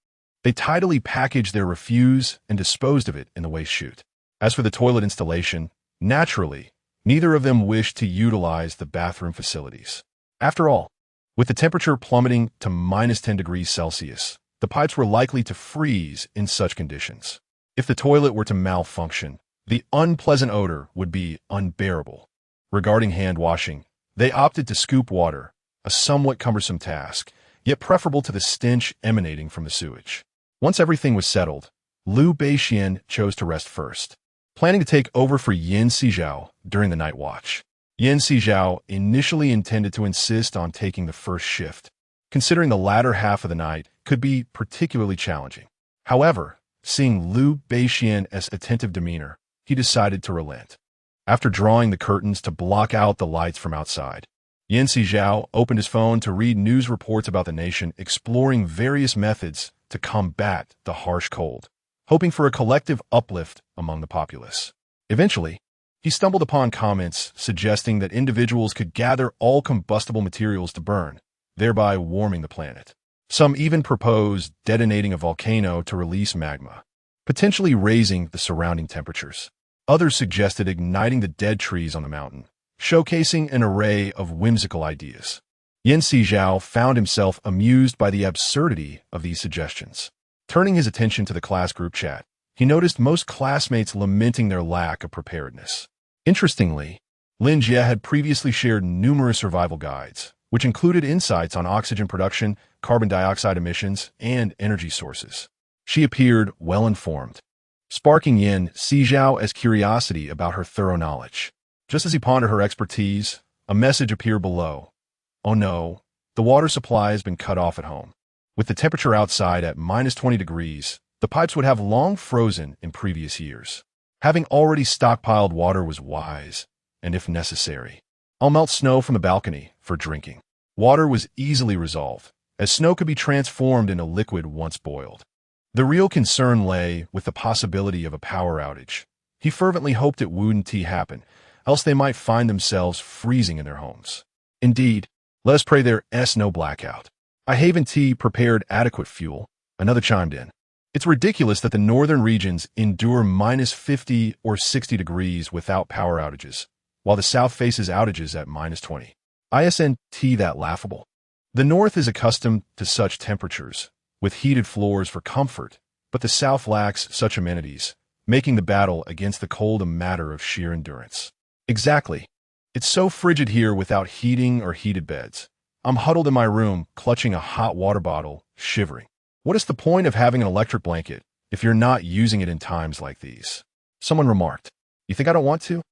they tidily packaged their refuse and disposed of it in the waste chute. As for the toilet installation, naturally, neither of them wished to utilize the bathroom facilities. After all, with the temperature plummeting to -10 degrees Celsius, the pipes were likely to freeze in such conditions. If the toilet were to malfunction, the unpleasant odor would be unbearable. Regarding hand washing, they opted to scoop water, a somewhat cumbersome task, yet preferable to the stench emanating from the sewage. Once everything was settled, Liu Beixian chose to rest first, planning to take over for Sizhao during the night watch. Sizhao initially intended to insist on taking the first shift, considering the latter half of the night could be particularly challenging. However, seeing Liu Beixian's attentive demeanor, he decided to relent. After drawing the curtains to block out the lights from outside, Sizhao opened his phone to read news reports about the nation exploring various methods to combat the harsh cold, hoping for a collective uplift among the populace. Eventually, he stumbled upon comments suggesting that individuals could gather all combustible materials to burn, thereby warming the planet. Some even proposed detonating a volcano to release magma, potentially raising the surrounding temperatures. Others suggested igniting the dead trees on the mountain, showcasing an array of whimsical ideas. Sizhao found himself amused by the absurdity of these suggestions. Turning his attention to the class group chat, he noticed most classmates lamenting their lack of preparedness. Interestingly, Lin Jie had previously shared numerous survival guides, which included insights on oxygen production, carbon dioxide emissions, and energy sources. She appeared well-informed, sparking Yin Sizhao curiosity about her thorough knowledge. Just as he pondered her expertise, a message appeared below. Oh no, the water supply has been cut off at home. With the temperature outside at -20 degrees, the pipes would have long frozen in previous years. Having already stockpiled water was wise, and if necessary, I'll melt snow from the balcony for drinking. Water was easily resolved, as snow could be transformed into liquid once boiled. The real concern lay with the possibility of a power outage. He fervently hoped it wouldn't happen, else they might find themselves freezing in their homes. Indeed, let us pray there's no blackout. I Haven Tea prepared adequate fuel, another chimed in. It's ridiculous that the northern regions endure -50 or 60 degrees without power outages, while the south faces outages at -20. Isn't that laughable? The north is accustomed to such temperatures, with heated floors for comfort, but the south lacks such amenities, making the battle against the cold a matter of sheer endurance. Exactly. It's so frigid here without heating or heated beds. I'm huddled in my room, clutching a hot water bottle, shivering. What is the point of having an electric blanket if you're not using it in times like these? Someone remarked. You think I don't want to?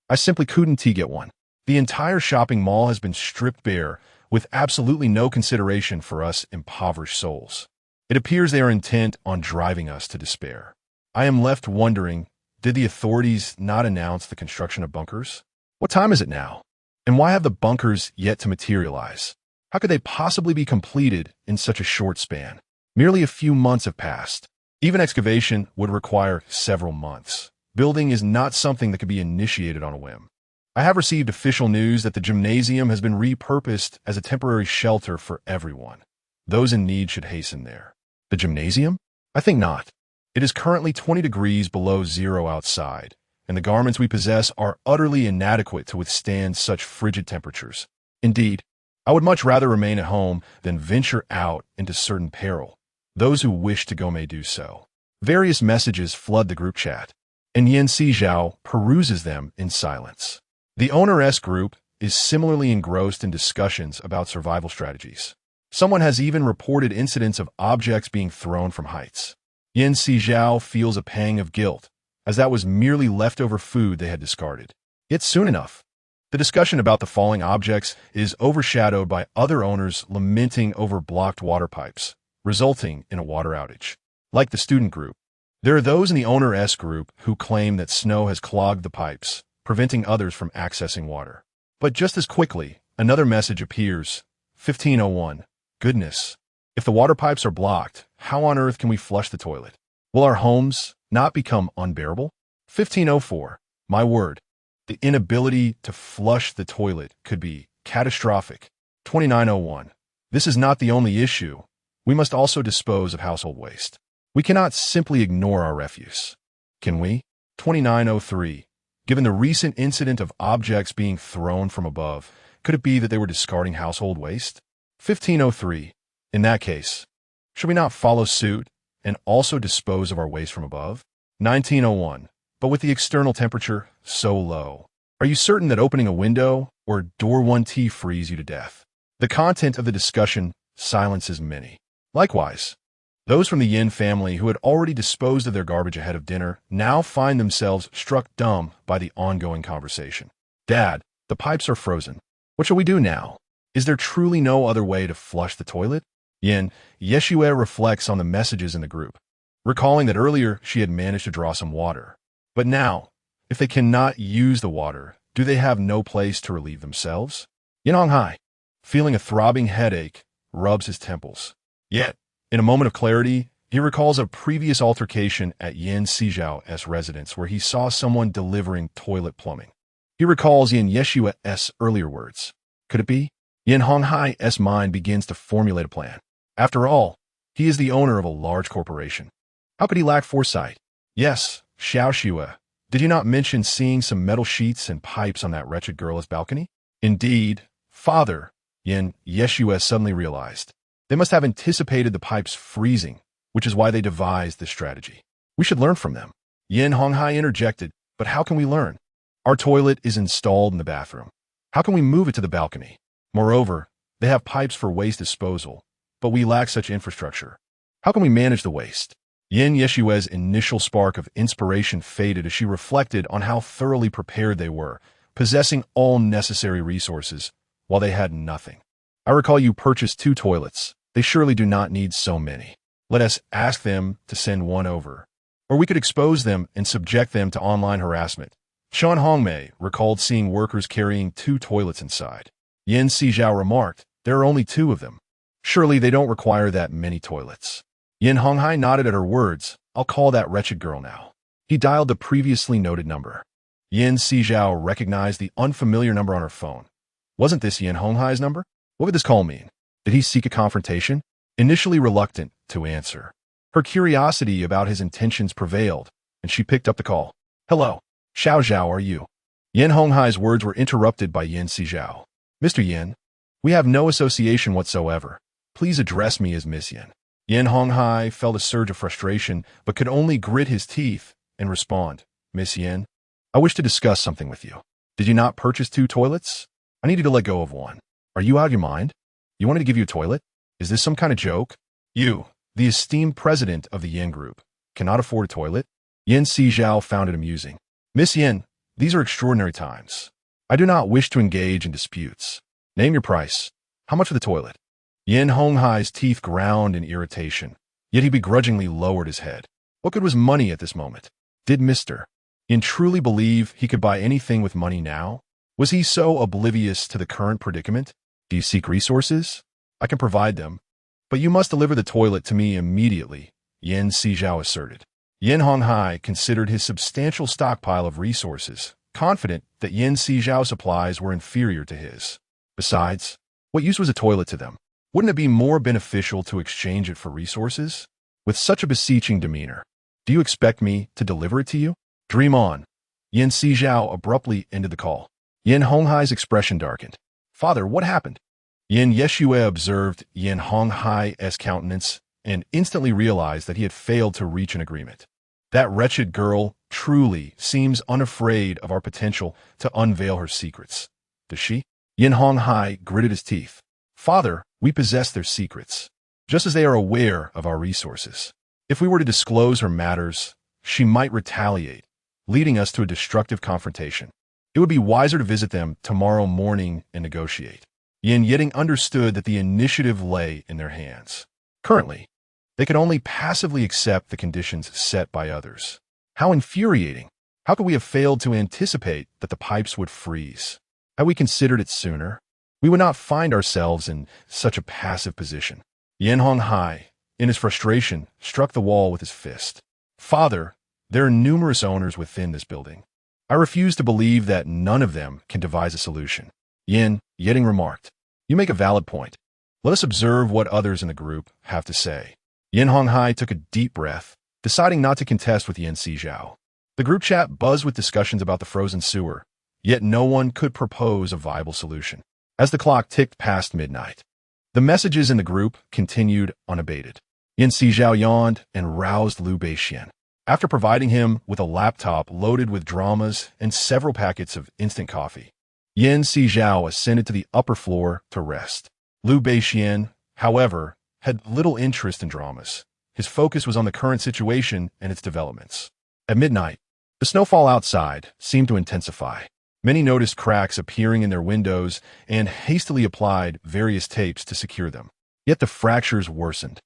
I simply couldn't get one. The entire shopping mall has been stripped bare, with absolutely no consideration for us impoverished souls. It appears they are intent on driving us to despair. I am left wondering, did the authorities not announce the construction of bunkers? What time is it now? And why have the bunkers yet to materialize? How could they possibly be completed in such a short span? Merely a few months have passed. Even excavation would require several months. Building is not something that could be initiated on a whim. I have received official news that the gymnasium has been repurposed as a temporary shelter for everyone. Those in need should hasten there. The gymnasium? I think not. It is currently 20 degrees below zero outside, and the garments we possess are utterly inadequate to withstand such frigid temperatures. Indeed, I would much rather remain at home than venture out into certain peril. Those who wish to go may do so. Various messages flood the group chat, and Yin Sizhao peruses them in silence. The Owner-S group is similarly engrossed in discussions about survival strategies. Someone has even reported incidents of objects being thrown from heights. Yin Sizhao feels a pang of guilt, as that was merely leftover food they had discarded. Yet soon enough, the discussion about the falling objects is overshadowed by other owners lamenting over blocked water pipes, resulting in a water outage. Like the student group, there are those in the Owner-S group who claim that snow has clogged the pipes, preventing others from accessing water. But just as quickly, another message appears. 1501. Goodness. If the water pipes are blocked, how on earth can we flush the toilet? Will our homes not become unbearable? 1504. My word. The inability to flush the toilet could be catastrophic. 2901. This is not the only issue. We must also dispose of household waste. We cannot simply ignore our refuse. Can we? 2903. Given the recent incident of objects being thrown from above, could it be that they were discarding household waste? 1503. In that case, should we not follow suit and also dispose of our waste from above? 1901. But with the external temperature so low, are you certain that opening a window or door won't freeze you to death? The content of the discussion silences many. Likewise, those from the Yin family who had already disposed of their garbage ahead of dinner now find themselves struck dumb by the ongoing conversation. Dad, the pipes are frozen. What shall we do now? Is there truly no other way to flush the toilet? Yin Yeshua reflects on the messages in the group, recalling that earlier she had managed to draw some water. But now, if they cannot use the water, do they have no place to relieve themselves? Yin Honghai, feeling a throbbing headache, rubs his temples. Yet, in a moment of clarity, he recalls a previous altercation at Yin Sizhao's residence where he saw someone delivering toilet plumbing. He recalls Yin Yeshua's earlier words. Could it be? Yin Honghai's mind begins to formulate a plan. After all, he is the owner of a large corporation. How could he lack foresight? Yes, Xiaoxua, did you not mention seeing some metal sheets and pipes on that wretched girl's balcony? Indeed, father, Yin Yeshua suddenly realized. They must have anticipated the pipes freezing, which is why they devised this strategy. We should learn from them. Yin Honghai interjected, but how can we learn? Our toilet is installed in the bathroom. How can we move it to the balcony? Moreover, they have pipes for waste disposal, but we lack such infrastructure. How can we manage the waste? Yin Yeshua's initial spark of inspiration faded as she reflected on how thoroughly prepared they were, possessing all necessary resources, while they had nothing. I recall you purchased 2 toilets. They surely do not need so many. Let us ask them to send one over. Or we could expose them and subject them to online harassment. Shan Hongmei recalled seeing workers carrying 2 toilets inside. Yin Sizhao remarked, there are only 2 of them. Surely they don't require that many toilets. Yin Honghai nodded at her words. I'll call that wretched girl now. He dialed the previously noted number. Yin Sizhao recognized the unfamiliar number on her phone. Wasn't this Yin Honghai's number? What would this call mean? Did he seek a confrontation? Initially reluctant to answer, her curiosity about his intentions prevailed, and she picked up the call. Hello, Xiao, are you? Yin Honghai's words were interrupted by Yin Sizhao. Mr. Yin, we have no association whatsoever. Please address me as Miss Yin. Yin Honghai felt a surge of frustration, but could only grit his teeth and respond. Miss Yin, I wish to discuss something with you. Did you not purchase 2 toilets? I need you to let go of one. Are you out of your mind? You wanted to give you a toilet? Is this some kind of joke? You, the esteemed president of the Yin Group, cannot afford a toilet? Yin Sizhao found it amusing. Miss Yin, these are extraordinary times. I do not wish to engage in disputes. Name your price. How much for the toilet? Yin Honghai's teeth ground in irritation, yet he begrudgingly lowered his head. What good was money at this moment? Did Mr. Yin truly believe he could buy anything with money now? Was he so oblivious to the current predicament? Do you seek resources? I can provide them, but you must deliver the toilet to me immediately, Yin Sizhao asserted. Yin Honghai considered his substantial stockpile of resources, confident that Yin Sizhao's supplies were inferior to his. Besides, what use was a toilet to them? Wouldn't it be more beneficial to exchange it for resources? With such a beseeching demeanor, do you expect me to deliver it to you? Dream on. Yin Sizhao abruptly ended the call. Yin Honghai's expression darkened. Father, what happened? Yin Yeshua observed Yin Honghai's countenance and instantly realized that he had failed to reach an agreement. That wretched girl truly seems unafraid of our potential to unveil her secrets. Does she? Yin Honghai gritted his teeth. Father, we possess their secrets, just as they are aware of our resources. If we were to disclose her matters, she might retaliate, leading us to a destructive confrontation. It would be wiser to visit them tomorrow morning and negotiate. Yin Yeding understood that the initiative lay in their hands. Currently, they could only passively accept the conditions set by others. How infuriating! How could we have failed to anticipate that the pipes would freeze? Had we considered it sooner, we would not find ourselves in such a passive position. Yin Honghai, in his frustration, struck the wall with his fist. Father, there are numerous owners within this building. I refuse to believe that none of them can devise a solution. Yin Yeding remarked, you make a valid point. Let us observe what others in the group have to say. Yin Honghai took a deep breath, deciding not to contest with Yin Sizhao. The group chat buzzed with discussions about the frozen sewer, yet no one could propose a viable solution. As the clock ticked past midnight, the messages in the group continued unabated. Yin Sizhao yawned and roused Liu Beixian. After providing him with a laptop loaded with dramas and several packets of instant coffee, Yin Sizhao ascended to the upper floor to rest. Liu Beixian, however, had little interest in dramas. His focus was on the current situation and its developments. At midnight, the snowfall outside seemed to intensify. Many noticed cracks appearing in their windows and hastily applied various tapes to secure them. Yet the fractures worsened,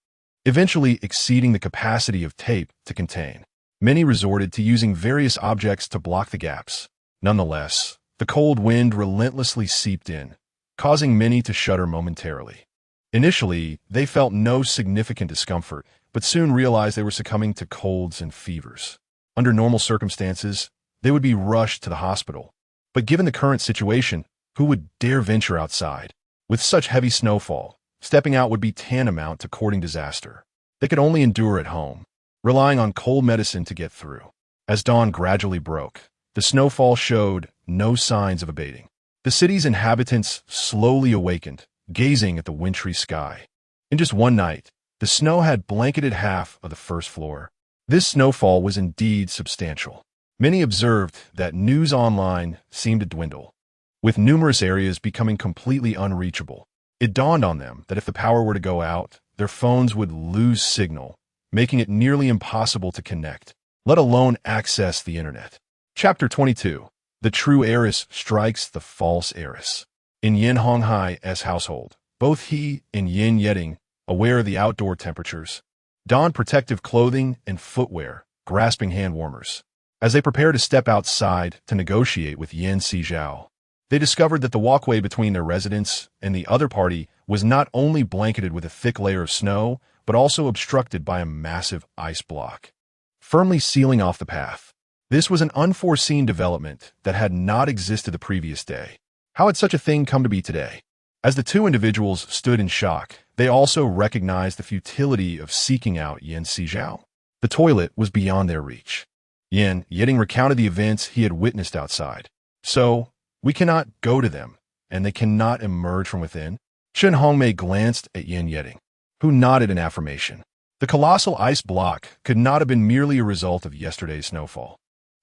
eventually exceeding the capacity of tape to contain. Many resorted to using various objects to block the gaps. Nonetheless, the cold wind relentlessly seeped in, causing many to shudder momentarily. Initially, they felt no significant discomfort, but soon realized they were succumbing to colds and fevers. Under normal circumstances, they would be rushed to the hospital. But given the current situation, who would dare venture outside? With such heavy snowfall, stepping out would be tantamount to courting disaster. They could only endure at home, relying on cold medicine to get through. As dawn gradually broke, the snowfall showed no signs of abating. The city's inhabitants slowly awakened, gazing at the wintry sky. In just one night, the snow had blanketed half of the first floor. This snowfall was indeed substantial. Many observed that news online seemed to dwindle, with numerous areas becoming completely unreachable. It dawned on them that if the power were to go out, their phones would lose signal, making it nearly impossible to connect, let alone access the internet. Chapter 22. The true heiress strikes the false heiress. In Yin Honghai's household, both he and Yin Yeding, aware of the outdoor temperatures, donned protective clothing and footwear, grasping hand warmers. As they prepared to step outside to negotiate with Yin Sizhao, they discovered that the walkway between their residence and the other party was not only blanketed with a thick layer of snow, but also obstructed by a massive ice block, firmly sealing off the path. This was an unforeseen development that had not existed the previous day. How had such a thing come to be today? As the two individuals stood in shock, they also recognized the futility of seeking out Yin Sizhao. The toilet was beyond their reach. Yin Yeding recounted the events he had witnessed outside. So, we cannot go to them, and they cannot emerge from within. Chen Hongmei glanced at Yin Yeding, who nodded in affirmation. The colossal ice block could not have been merely a result of yesterday's snowfall.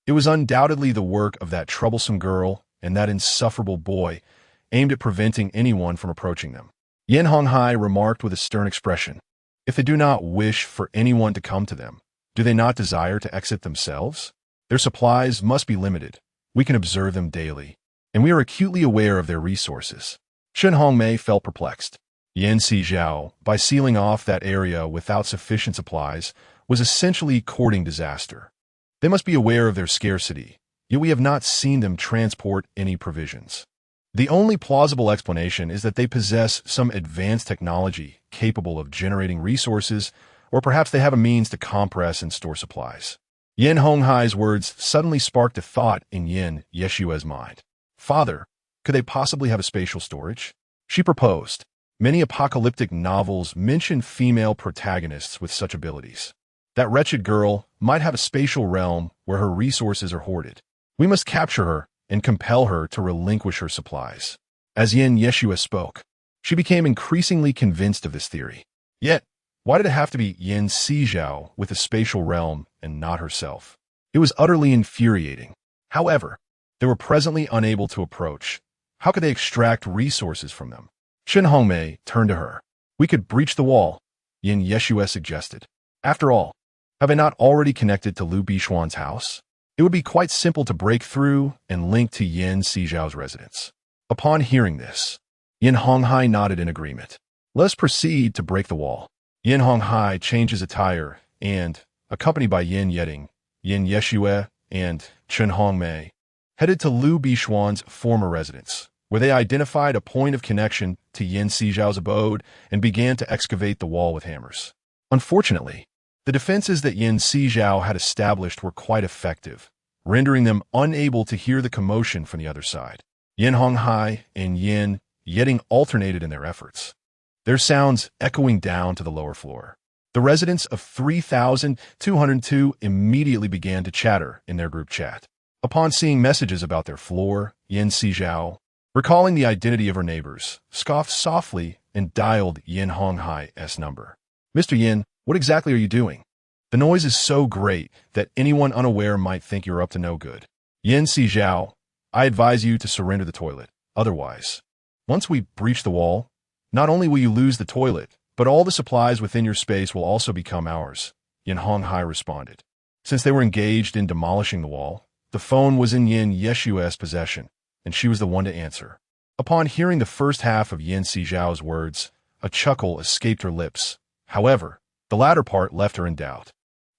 It was undoubtedly the work of that troublesome girl and that insufferable boy, aimed at preventing anyone from approaching them. Yin Honghai remarked with a stern expression, "If they do not wish for anyone to come to them, do they not desire to exit themselves? Their supplies must be limited. We can observe them daily, and we are acutely aware of their resources." Chen Hongmei felt perplexed. Yin Sizhao, by sealing off that area without sufficient supplies, was essentially courting disaster. They must be aware of their scarcity, yet we have not seen them transport any provisions. The only plausible explanation is that they possess some advanced technology capable of generating resources, or perhaps they have a means to compress and store supplies. Yin Honghai's words suddenly sparked a thought in Yin Yeshua's mind. "Father, could they possibly have a spatial storage?" She proposed. Many apocalyptic novels mention female protagonists with such abilities. That wretched girl might have a spatial realm where her resources are hoarded. We must capture her and compel her to relinquish her supplies. As Yin Yeshua spoke, she became increasingly convinced of this theory. Yet, why did it have to be Yin Sizhao with a spatial realm and not herself? It was utterly infuriating. However, they were presently unable to approach. How could they extract resources from them? Chen Hongmei turned to her. "We could breach the wall," Yin Yeshua suggested. "After all, have I not already connected to Lu Bishuan's house? It would be quite simple to break through and link to Yin Sizhao's residence." Upon hearing this, Yin Honghai nodded in agreement. "Let us proceed to break the wall." Yin Honghai changed his attire and, accompanied by Yin Yeding, Yin Yeshua, and Chen Hongmei, headed to Lu Bishuan's former residence, where they identified a point of connection to Yin Sizhao's abode and began to excavate the wall with hammers. Unfortunately, the defenses that Yin Sizhao had established were quite effective, rendering them unable to hear the commotion from the other side. Yin Honghai and Yin Yeding alternated in their efforts, their sounds echoing down to the lower floor. The residents of 3202 immediately began to chatter in their group chat. Upon seeing messages about their floor, Yin Sizhao, recalling the identity of her neighbors, scoffed softly and dialed Yin Honghai's number. "Mr. Yin, what exactly are you doing? The noise is so great that anyone unaware might think you're up to no good." "Yin Sizhao, I advise you to surrender the toilet. Otherwise, once we breach the wall, not only will you lose the toilet, but all the supplies within your space will also become ours," Yin Honghai responded. Since they were engaged in demolishing the wall, the phone was in Yin Yeshua's possession, and she was the one to answer. Upon hearing the first half of Yin Sizhao's words, a chuckle escaped her lips. However, the latter part left her in doubt.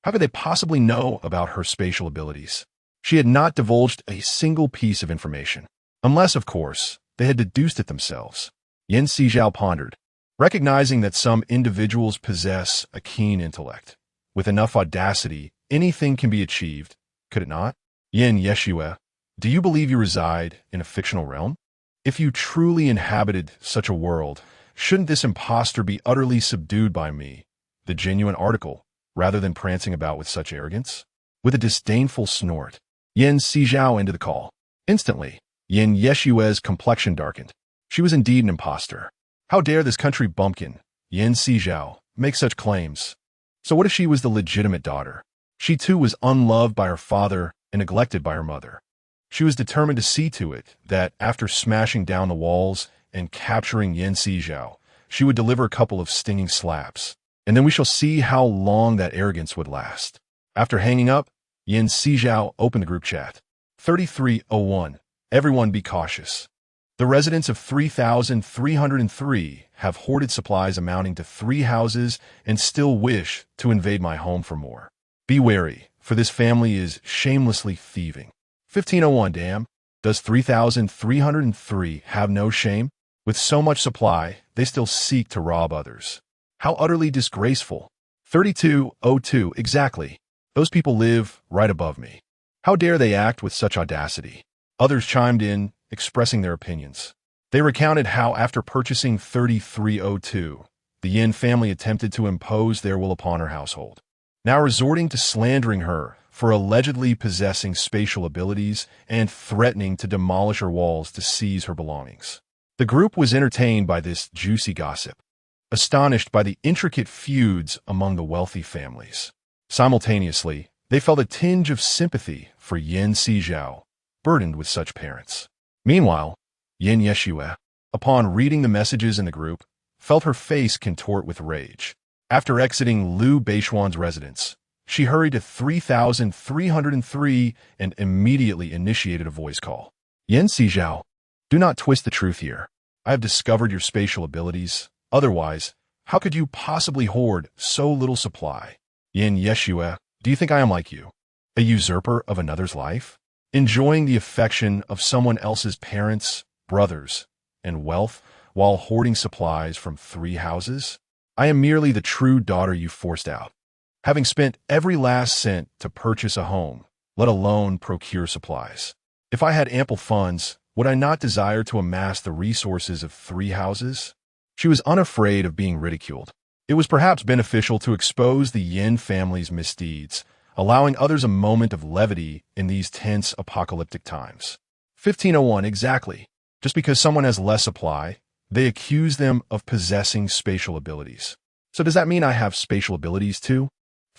How could they possibly know about her spatial abilities? She had not divulged a single piece of information, unless, of course, they had deduced it themselves. Yin Sizhao pondered, recognizing that some individuals possess a keen intellect. With enough audacity, anything can be achieved, could it not? "Yin Yeshua, do you believe you reside in a fictional realm? If you truly inhabited such a world, shouldn't this impostor be utterly subdued by me, the genuine article, rather than prancing about with such arrogance?" With a disdainful snort, Yin Sizhao ended the call. Instantly, Yin Yeshua's complexion darkened. She was indeed an impostor. How dare this country bumpkin, Yin Sizhao, make such claims? So what if she was the legitimate daughter? She too was unloved by her father and neglected by her mother. She was determined to see to it that after smashing down the walls and capturing Sizhao, she would deliver a couple of stinging slaps. And then we shall see how long that arrogance would last. After hanging up, Sizhao opened the group chat. 3301. Everyone be cautious. The residents of 3,303 have hoarded supplies amounting to 3 houses and still wish to invade my home for more. Be wary, for this family is shamelessly thieving. 1501. Damn, does 3,303 have no shame? With so much supply, they still seek to rob others. How utterly disgraceful. 3202. Exactly. Those people live right above me. How dare they act with such audacity? Others chimed in, expressing their opinions. They recounted how after purchasing 3302, the Yin family attempted to impose their will upon her household, now resorting to slandering her for allegedly possessing spatial abilities and threatening to demolish her walls to seize her belongings. The group was entertained by this juicy gossip, astonished by the intricate feuds among the wealthy families. Simultaneously, they felt a tinge of sympathy for Sizhao, burdened with such parents. Meanwhile, Yeshiwa, upon reading the messages in the group, felt her face contort with rage. After exiting Liu Beishuan's residence, she hurried to 3,303 and immediately initiated a voice call. Sizhao, do not twist the truth here. I have discovered your spatial abilities. Otherwise, how could you possibly hoard so little supply? Yeshiwa, do you think I am like you, a usurper of another's life, enjoying the affection of someone else's parents, brothers, and wealth while hoarding supplies from 3 houses? I am merely the true daughter you forced out, having spent every last cent to purchase a home, let alone procure supplies. If I had ample funds, would I not desire to amass the resources of 3 houses? She was unafraid of being ridiculed. It was perhaps beneficial to expose the Yin family's misdeeds, allowing others a moment of levity in these tense apocalyptic times. 1501. Exactly. Just because someone has less supply, they accuse them of possessing spatial abilities. So does that mean I have spatial abilities too?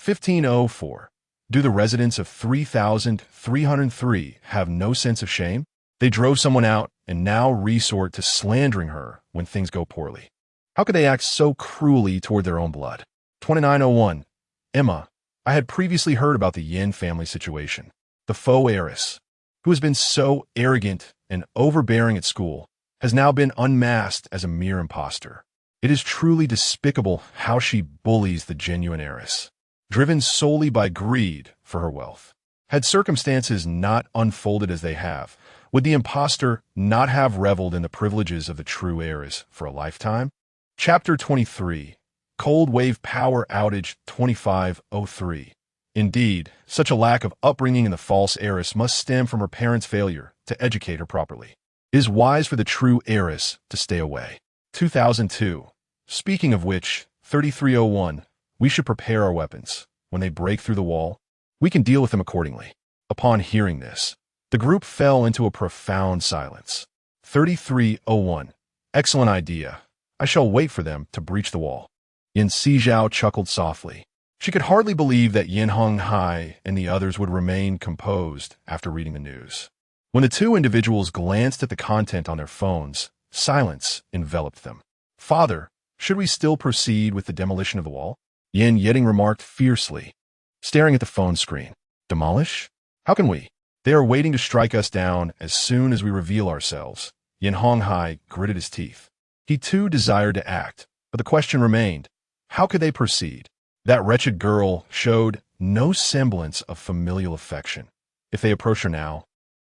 1504. Do the residents of 3,303 have no sense of shame? They drove someone out and now resort to slandering her when things go poorly. How could they act so cruelly toward their own blood? 2901. Emma, I had previously heard about the Yin family situation. The faux heiress, who has been so arrogant and overbearing at school, has now been unmasked as a mere imposter. It is truly despicable how she bullies the genuine heiress, driven solely by greed for her wealth. Had circumstances not unfolded as they have, would the imposter not have reveled in the privileges of the true heiress for a lifetime? Chapter 23. Cold Wave Power Outage 2503. Indeed, such a lack of upbringing in the false heiress must stem from her parents' failure to educate her properly. It is wise for the true heiress to stay away. 2002. Speaking of which, 3301. We should prepare our weapons. When they break through the wall, we can deal with them accordingly. Upon hearing this, the group fell into a profound silence. 3301. Excellent idea. I shall wait for them to breach the wall. Sizhao chuckled softly. She could hardly believe that Yin Honghai and the others would remain composed after reading the news. When the 2 individuals glanced at the content on their phones, silence enveloped them. Father, should we still proceed with the demolition of the wall? Yeding remarked fiercely, staring at the phone screen. Demolish? How can we? They are waiting to strike us down as soon as we reveal ourselves. Yin Honghai gritted his teeth. He too desired to act, but the question remained, how could they proceed? That wretched girl showed no semblance of familial affection. If they approach her now,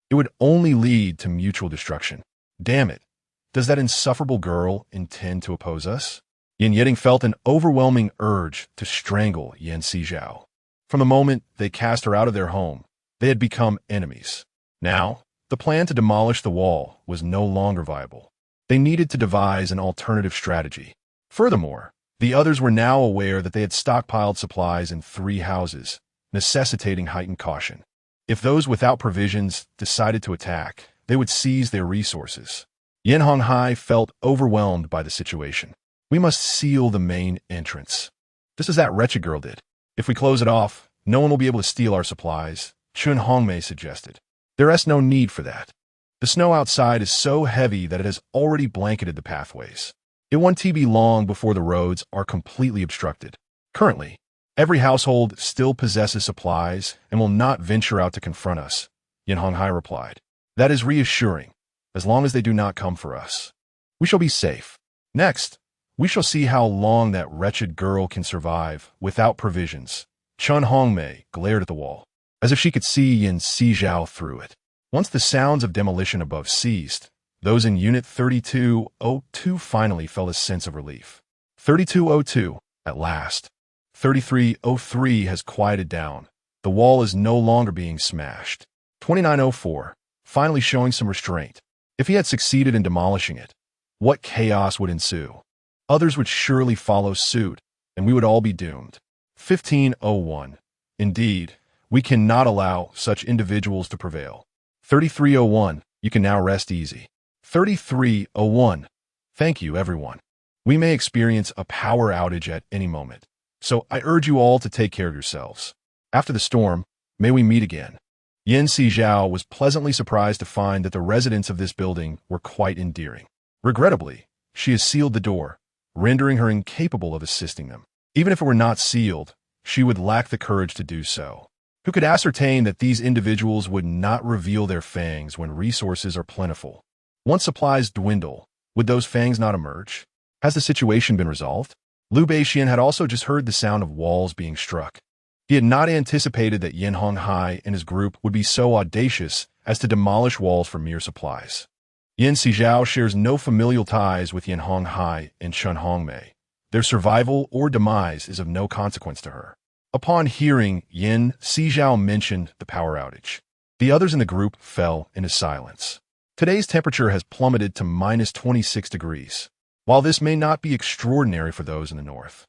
it would only lead to mutual destruction. Damn it, does that insufferable girl intend to oppose us? Yeding felt an overwhelming urge to strangle Sizhao. From the moment they cast her out of their home, they had become enemies. Now, the plan to demolish the wall was no longer viable. They needed to devise an alternative strategy. Furthermore, the others were now aware that they had stockpiled supplies in 3 houses, necessitating heightened caution. If those without provisions decided to attack, they would seize their resources. Yin Honghai felt overwhelmed by the situation. We must seal the main entrance, just as that wretched girl did. If we close it off, No one will be able to steal our supplies, Chun Hongmei suggested. There's no need for that. The snow outside is so heavy that it has already blanketed the pathways. It won't be long before the roads are completely obstructed. Currently, every household still possesses supplies and will not venture out to confront us, Yin Honghai replied. That is reassuring, as long as they do not come for us. We shall be safe. Next, we shall see how long that wretched girl can survive without provisions. Chun Hongmei glared at the wall, as if she could see Yin Sizhao through it. Once the sounds of demolition above ceased, those in Unit 3202 finally felt a sense of relief. 3202, at last. 3303 has quieted down. The wall is no longer being smashed. 2904, finally showing some restraint. If he had succeeded in demolishing it, what chaos would ensue? Others would surely follow suit, and we would all be doomed. 1501. Indeed, we cannot allow such individuals to prevail. 3301. You can now rest easy. 3301. Thank you, everyone. We may experience a power outage at any moment, so I urge you all to take care of yourselves. After the storm, may we meet again. Yin Sizhao was pleasantly surprised to find that the residents of this building were quite endearing. Regrettably, she has sealed the door, rendering her incapable of assisting them. Even if it were not sealed, she would lack the courage to do so. Who could ascertain that these individuals would not reveal their fangs when resources are plentiful? Once supplies dwindle, would those fangs not emerge? Has the situation been resolved? Liu Beixian had also just heard the sound of walls being struck. He had not anticipated that Yin Honghai and his group would be so audacious as to demolish walls for mere supplies. Yin Sizhao shares no familial ties with Yin Honghai and Chun Hongmei. Their survival or demise is of no consequence to her. Upon hearing Yin Sizhao mention the power outage, the others in the group fell into silence. Today's temperature has plummeted to minus 26 degrees. While this may not be extraordinary for those in the north,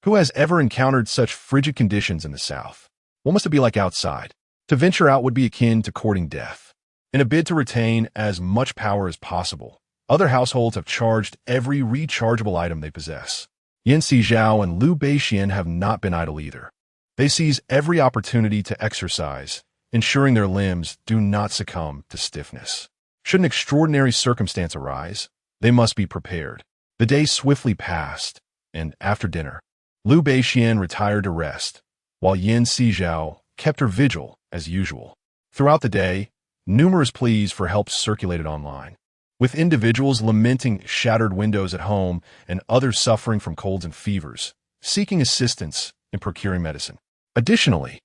who has ever encountered such frigid conditions in the south? What must it be like outside? To venture out would be akin to courting death. In a bid to retain as much power as possible, other households have charged every rechargeable item they possess. Yin Sizhao and Liu Beixian have not been idle either. They seize every opportunity to exercise, ensuring their limbs do not succumb to stiffness. Should an extraordinary circumstance arise, they must be prepared. The day swiftly passed, and after dinner, Liu Beixian retired to rest, while Yin Sizhao kept her vigil as usual. Throughout the day, numerous pleas for help circulated online, with individuals lamenting shattered windows at home and others suffering from colds and fevers, seeking assistance in procuring medicine. Additionally,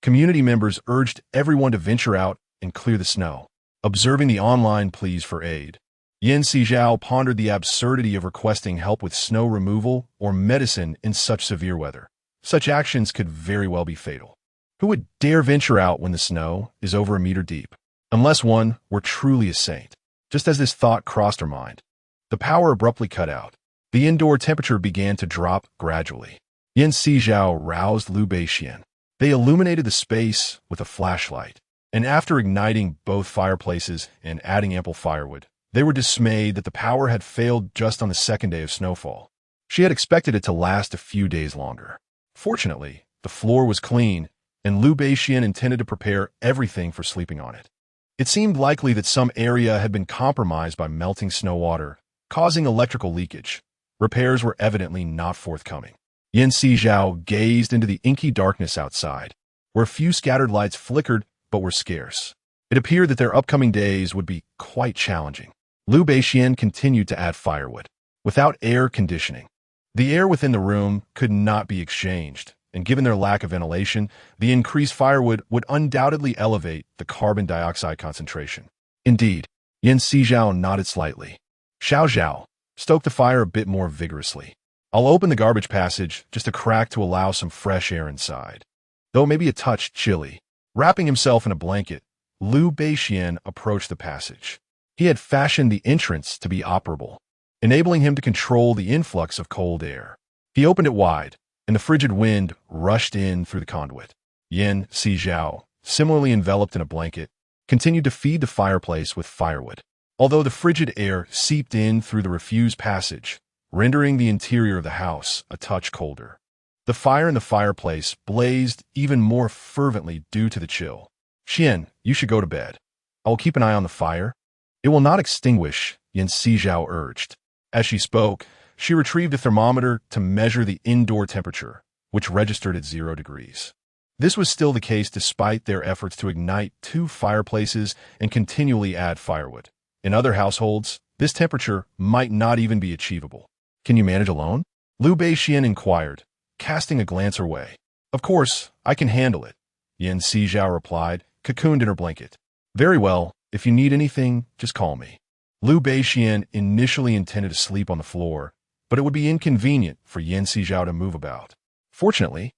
community members urged everyone to venture out and clear the snow. Observing the online pleas for aid, Yin Sizhao pondered the absurdity of requesting help with snow removal or medicine in such severe weather. Such actions could very well be fatal. Who would dare venture out when the snow is over a meter deep? Unless one were truly a saint. Just as this thought crossed her mind, the power abruptly cut out. The indoor temperature began to drop gradually. Yin Sizhao roused Liu Beixian. They illuminated the space with a flashlight, and after igniting both fireplaces and adding ample firewood, they were dismayed that the power had failed just on the second day of snowfall. She had expected it to last a few days longer. Fortunately, the floor was clean, and Liu Beixian intended to prepare everything for sleeping on it. It seemed likely that some area had been compromised by melting snow water, causing electrical leakage. Repairs were evidently not forthcoming. Yin Sizhao gazed into the inky darkness outside, where a few scattered lights flickered but were scarce. It appeared that their upcoming days would be quite challenging. Liu Beixian continued to add firewood. Without air conditioning, the air within the room could not be exchanged, and given their lack of ventilation, the increased firewood would undoubtedly elevate the carbon dioxide concentration. Indeed, Yin Sizhao nodded slightly. Xiao, stoke the fire a bit more vigorously. I'll open the garbage passage just a crack to allow some fresh air inside. Though it may be a touch chilly. Wrapping himself in a blanket, Liu Beixian approached the passage. He had fashioned the entrance to be operable, enabling him to control the influx of cold air. He opened it wide, and the frigid wind rushed in through the conduit. Yin Sizhao, similarly enveloped in a blanket, continued to feed the fireplace with firewood, although the frigid air seeped in through the refuse passage, rendering the interior of the house a touch colder. The fire in the fireplace blazed even more fervently due to the chill. Xian, you should go to bed. I will keep an eye on the fire. It will not extinguish, Sizhao urged. As she spoke, she retrieved a thermometer to measure the indoor temperature, which registered at 0 degrees. This was still the case despite their efforts to ignite 2 fireplaces and continually add firewood. In other households, this temperature might not even be achievable. Can you manage alone? Liu Beixian inquired, casting a glance her way. Of course, I can handle it, Sizhao replied, cocooned in her blanket. Very well, if you need anything, just call me. Liu Beixian initially intended to sleep on the floor, but it would be inconvenient for Sizhao to move about. Fortunately,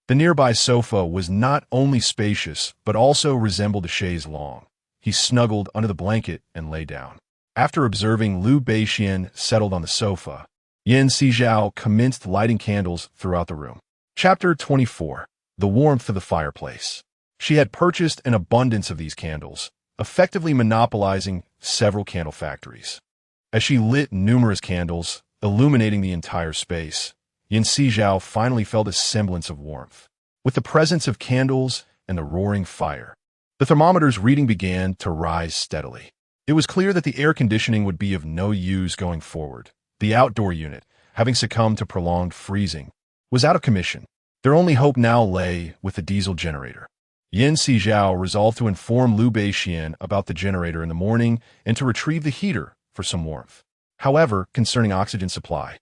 the nearby sofa was not only spacious, but also resembled a chaise longue. He snuggled under the blanket and lay down. After observing Liu Beixian settled on the sofa, Sizhao commenced lighting candles throughout the room. Chapter 24. The warmth of the fireplace. She had purchased an abundance of these candles, effectively monopolizing several candle factories. As she lit numerous candles, illuminating the entire space, Sizhao finally felt a semblance of warmth. With the presence of candles and the roaring fire, the thermometer's reading began to rise steadily. It was clear that the air conditioning would be of no use going forward. The outdoor unit, having succumbed to prolonged freezing, was out of commission. Their only hope now lay with the diesel generator. Sizhao resolved to inform Liu Beixian about the generator in the morning and to retrieve the heater for some warmth. However, concerning oxygen supply,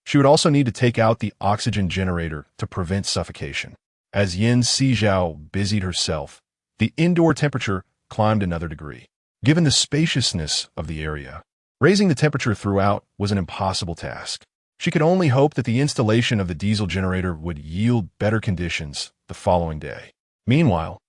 she would also need to take out the oxygen generator to prevent suffocation. As Sizhao busied herself, the indoor temperature climbed another degree. Given the spaciousness of the area, raising the temperature throughout was an impossible task. She could only hope that the installation of the diesel generator would yield better conditions the following day. Meanwhile,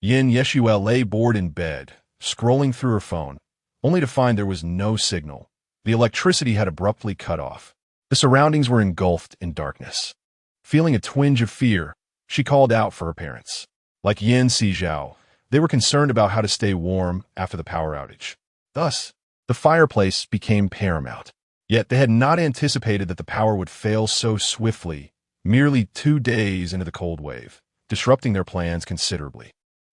Yeshua lay bored in bed, scrolling through her phone, only to find there was no signal. The electricity had abruptly cut off. The surroundings were engulfed in darkness. Feeling a twinge of fear, she called out for her parents. Like Sizhao, they were concerned about how to stay warm after the power outage. Thus, the fireplace became paramount. Yet they had not anticipated that the power would fail so swiftly, merely 2 days into the cold wave, disrupting their plans considerably.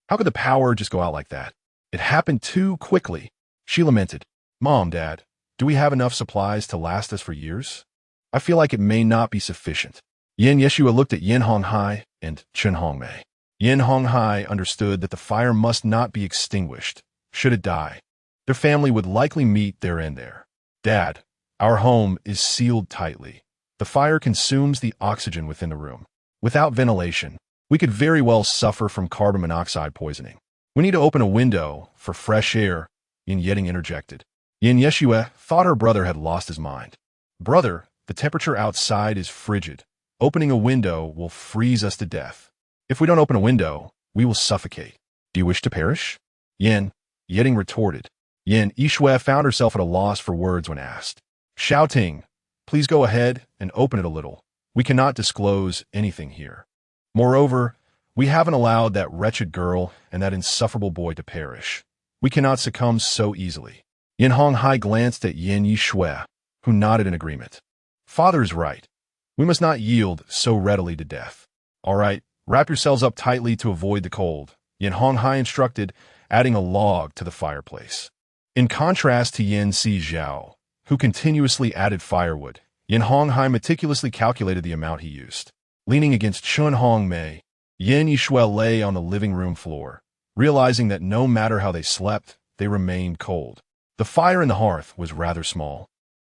How could the power just go out like that? It happened too quickly. She lamented. Mom, Dad, do we have enough supplies to last us for years? I feel like it may not be sufficient. Yeshua looked at Yin Honghai and Chen Hongmei. Yin Honghai understood that the fire must not be extinguished. Should it die, their family would likely meet their end there. Dad, our home is sealed tightly. The fire consumes the oxygen within the room. Without ventilation, we could very well suffer from carbon monoxide poisoning. We need to open a window for fresh air, Yin Yeding interjected. Yeshua thought her brother had lost his mind. Brother, the temperature outside is frigid. Opening a window will freeze us to death. If we don't open a window, we will suffocate. Do you wish to perish? Yin Yeding retorted. Yeshua found herself at a loss for words when asked. Shouting, please go ahead and open it a little. We cannot disclose anything here. Moreover, we haven't allowed that wretched girl and that insufferable boy to perish. We cannot succumb so easily. Yin Honghai glanced at Yeshua, who nodded in agreement. Father is right. We must not yield so readily to death. All right, wrap yourselves up tightly to avoid the cold, Yin Honghai instructed, adding a log to the fireplace. In contrast to Sizhao, who continuously added firewood, Yin Honghai meticulously calculated the amount he used. Leaning against Chen Hongmei, Yeshua lay on the living room floor, realizing that no matter how they slept, they remained cold. The fire in the hearth was rather small,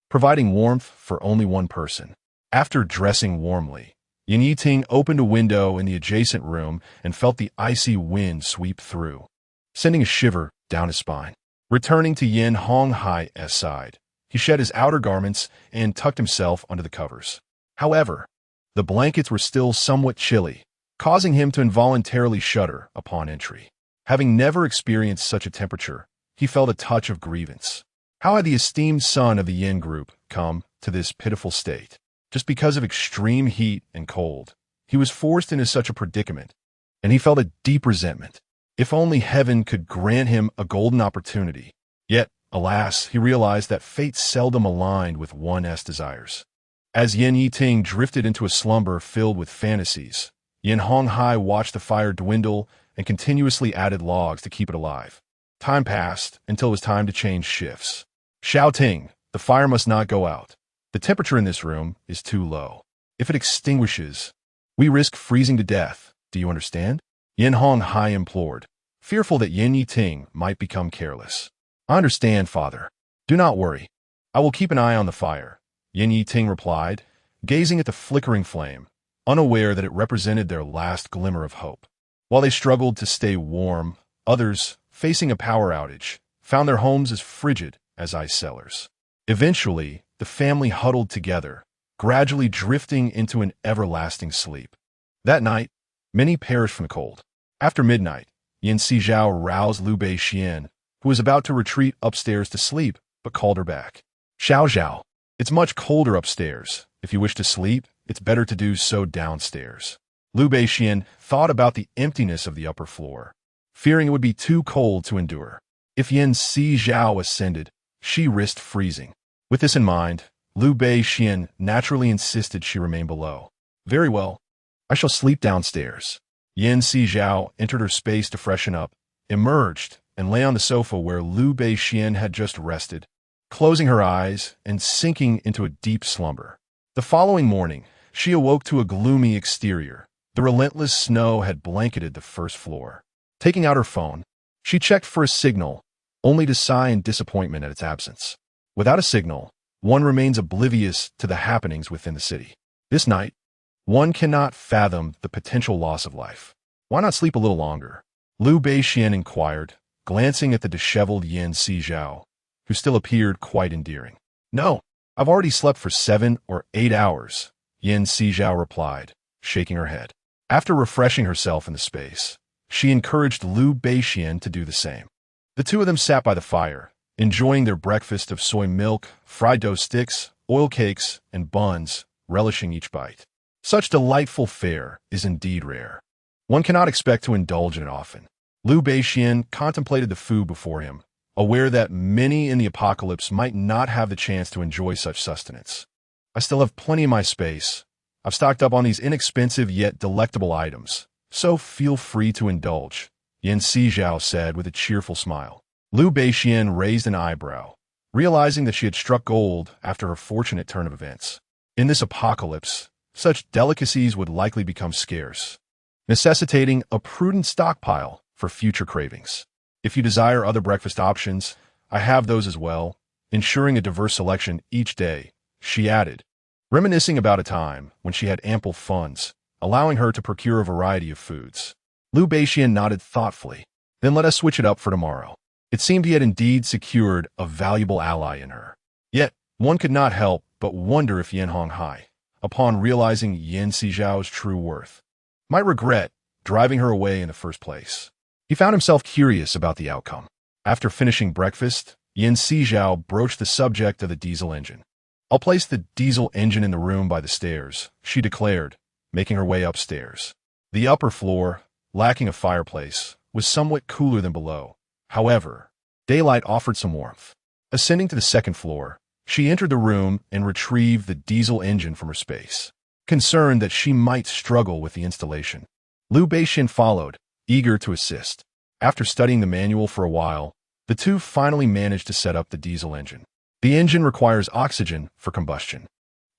providing warmth for only one person. After dressing warmly, Yin Yiting opened a window in the adjacent room and felt the icy wind sweep through, sending a shiver down his spine. Returning to Yin Honghai's side, he shed his outer garments and tucked himself under the covers. However, the blankets were still somewhat chilly, causing him to involuntarily shudder upon entry. Having never experienced such a temperature, he felt a touch of grievance. How had the esteemed son of the Yin group come to this pitiful state? Just because of extreme heat and cold, he was forced into such a predicament, and he felt a deep resentment. If only heaven could grant him a golden opportunity. Yet, alas, he realized that fate seldom aligned with one's desires. As Yin Yiting drifted into a slumber filled with fantasies, Yin Honghai watched the fire dwindle and continuously added logs to keep it alive. Time passed until it was time to change shifts. Shao Ting, the fire must not go out. The temperature in this room is too low. If it extinguishes, we risk freezing to death. Do you understand? Yin Honghai implored, fearful that Yin Yiting might become careless. I understand, father. Do not worry. I will keep an eye on the fire, Yin Yiting replied, gazing at the flickering flame, unaware that it represented their last glimmer of hope. While they struggled to stay warm, others, facing a power outage, found their homes as frigid as ice cellars. Eventually, the family huddled together, gradually drifting into an everlasting sleep. That night, many perished from the cold. After midnight, Yin Sizhao roused Liu Beixian, who was about to retreat upstairs to sleep, but called her back. Xiao, it's much colder upstairs. If you wish to sleep, it's better to do so downstairs. Liu Beixian thought about the emptiness of the upper floor, fearing it would be too cold to endure. If Yin Sizhao ascended, she risked freezing. With this in mind, Liu Beixian naturally insisted she remain below. Very well. I shall sleep downstairs. Yin Sizhao entered her space to freshen up, emerged, and lay on the sofa where Liu Beixian had just rested, closing her eyes and sinking into a deep slumber. The following morning, she awoke to a gloomy exterior. The relentless snow had blanketed the first floor. Taking out her phone, she checked for a signal, only to sigh in disappointment at its absence. Without a signal, one remains oblivious to the happenings within the city. This night, one cannot fathom the potential loss of life. Why not sleep a little longer? Liu Beixian inquired, glancing at the disheveled Yin Sizhao, who still appeared quite endearing. No, I've already slept for 7 or 8 hours, Yin Sizhao replied, shaking her head. After refreshing herself in the space, she encouraged Liu Beixian to do the same. The two of them sat by the fire, enjoying their breakfast of soy milk, fried dough sticks, oil cakes, and buns, relishing each bite. Such delightful fare is indeed rare. One cannot expect to indulge in it often. Liu Beixian contemplated the food before him, aware that many in the apocalypse might not have the chance to enjoy such sustenance. I still have plenty in my space. I've stocked up on these inexpensive yet delectable items, so feel free to indulge, Yin Sizhao said with a cheerful smile. Liu Beixian raised an eyebrow, realizing that she had struck gold after her fortunate turn of events. In this apocalypse, such delicacies would likely become scarce, necessitating a prudent stockpile for future cravings. If you desire other breakfast options, I have those as well, ensuring a diverse selection each day, she added, reminiscing about a time when she had ample funds, allowing her to procure a variety of foods. Liu Beixian nodded thoughtfully. Then let us switch it up for tomorrow. It seemed he had indeed secured a valuable ally in her. Yet, one could not help but wonder if Yin Honghai, upon realizing Yin Sizhao's true worth, might regret driving her away in the first place. He found himself curious about the outcome. After finishing breakfast, Yin Sizhao broached the subject of the diesel engine. I'll place the diesel engine in the room by the stairs, she declared, making her way upstairs. The upper floor, lacking a fireplace, was somewhat cooler than below. However, daylight offered some warmth. Ascending to the second floor, she entered the room and retrieved the diesel engine from her space, concerned that she might struggle with the installation. Liu Beixian followed, eager to assist. After studying the manual for a while, the two finally managed to set up the diesel engine. The engine requires oxygen for combustion.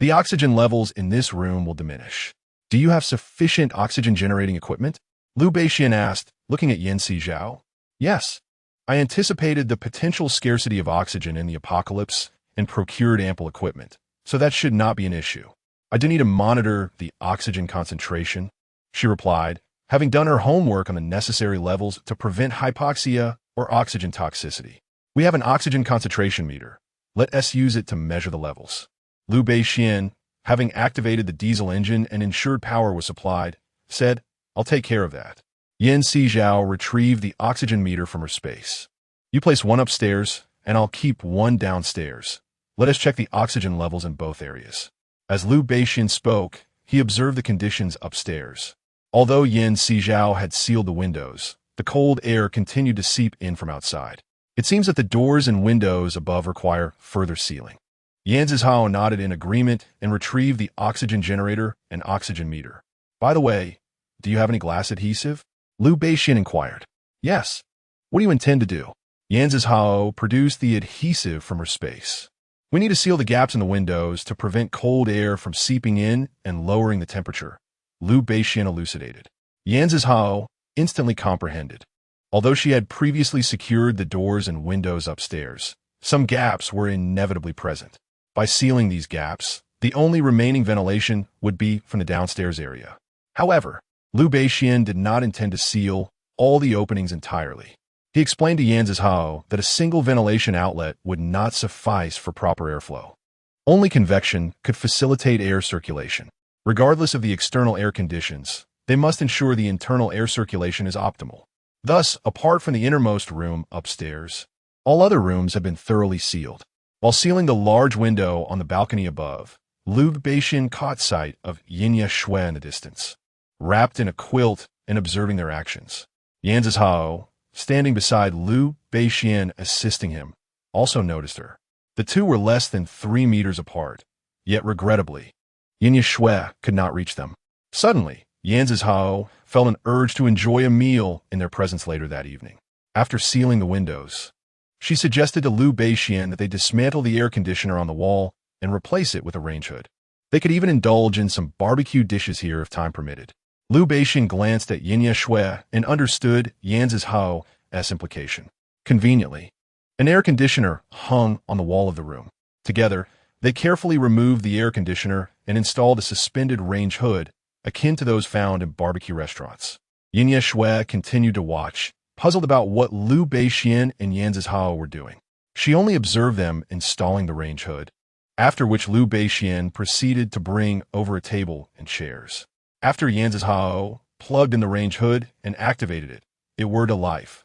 The oxygen levels in this room will diminish. Do you have sufficient oxygen-generating equipment? Liu Beixian asked, looking at Yin Sizhao. Yes. I anticipated the potential scarcity of oxygen in the apocalypse and procured ample equipment, so that should not be an issue. I do need to monitor the oxygen concentration, she replied, having done her homework on the necessary levels to prevent hypoxia or oxygen toxicity. We have an oxygen concentration meter. Let us use it to measure the levels. Liu Beixian, having activated the diesel engine and ensured power was supplied, said, I'll take care of that. Yin Sizhao retrieved the oxygen meter from her space. You place one upstairs, and I'll keep one downstairs. Let us check the oxygen levels in both areas. As Liu Beixian spoke, he observed the conditions upstairs. Although Yin Sizhao had sealed the windows, the cold air continued to seep in from outside. It seems that the doors and windows above require further sealing. Yan Sizhao nodded in agreement and retrieved the oxygen generator and oxygen meter. By the way, do you have any glass adhesive? Liu Beixian inquired. Yes. What do you intend to do? Yan Sizhao produced the adhesive from her space. We need to seal the gaps in the windows to prevent cold air from seeping in and lowering the temperature, Liu Beixian elucidated. Yan Sizhao instantly comprehended. Although she had previously secured the doors and windows upstairs, some gaps were inevitably present. By sealing these gaps, the only remaining ventilation would be from the downstairs area. However, Liu Beixian did not intend to seal all the openings entirely. He explained to Yan Sizhao that a single ventilation outlet would not suffice for proper airflow. Only convection could facilitate air circulation. Regardless of the external air conditions, they must ensure the internal air circulation is optimal. Thus, apart from the innermost room upstairs, all other rooms have been thoroughly sealed. While sealing the large window on the balcony above, Liu Beixian caught sight of Yin Shui in the distance, wrapped in a quilt and observing their actions. Yan Sizhao, standing beside Liu Beixian assisting him, also noticed her. The two were less than 3 meters apart, yet regrettably, Yin Shui could not reach them. Suddenly, Yan Sizhao felt an urge to enjoy a meal in their presence later that evening. After sealing the windows, she suggested to Liu Beixian that they dismantle the air conditioner on the wall and replace it with a range hood. They could even indulge in some barbecue dishes here if time permitted. Liu Beixian glanced at Yin Shui and understood Yan Zizhao's implication. Conveniently, an air conditioner hung on the wall of the room. Together, they carefully removed the air conditioner and installed a suspended range hood akin to those found in barbecue restaurants. Yin Shui continued to watch, puzzled about what Liu Beixian and Yan Zizhao were doing. She only observed them installing the range hood, after which Liu Beixian proceeded to bring over a table and chairs. After Yan Zizhao plugged in the range hood and activated it, it whirred to life,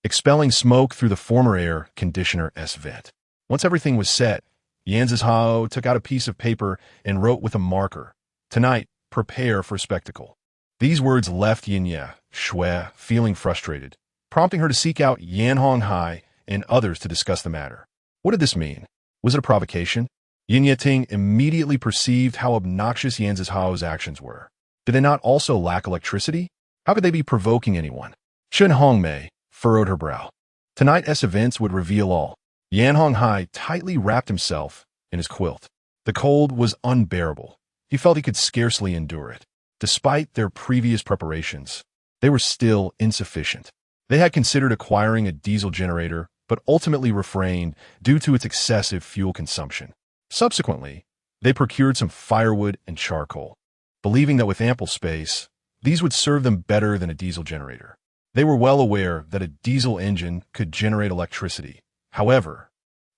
expelling smoke through the former air conditioner's vent. Once everything was set, Yan Zizhao took out a piece of paper and wrote with a marker, "Tonight, prepare for spectacle." These words left Yin Shui feeling frustrated, prompting her to seek out Yan Honghai and others to discuss the matter. What did this mean? Was it a provocation? Yin Yating immediately perceived how obnoxious Yan Zizhao's actions were. Did they not also lack electricity? How could they be provoking anyone? Chen Hongmei furrowed her brow. Tonight's events would reveal all. Yan Honghai tightly wrapped himself in his quilt. The cold was unbearable. He felt he could scarcely endure it. Despite their previous preparations, they were still insufficient. They had considered acquiring a diesel generator, but ultimately refrained due to its excessive fuel consumption. Subsequently, they procured some firewood and charcoal, believing that with ample space, these would serve them better than a diesel generator. They were well aware that a diesel engine could generate electricity. However,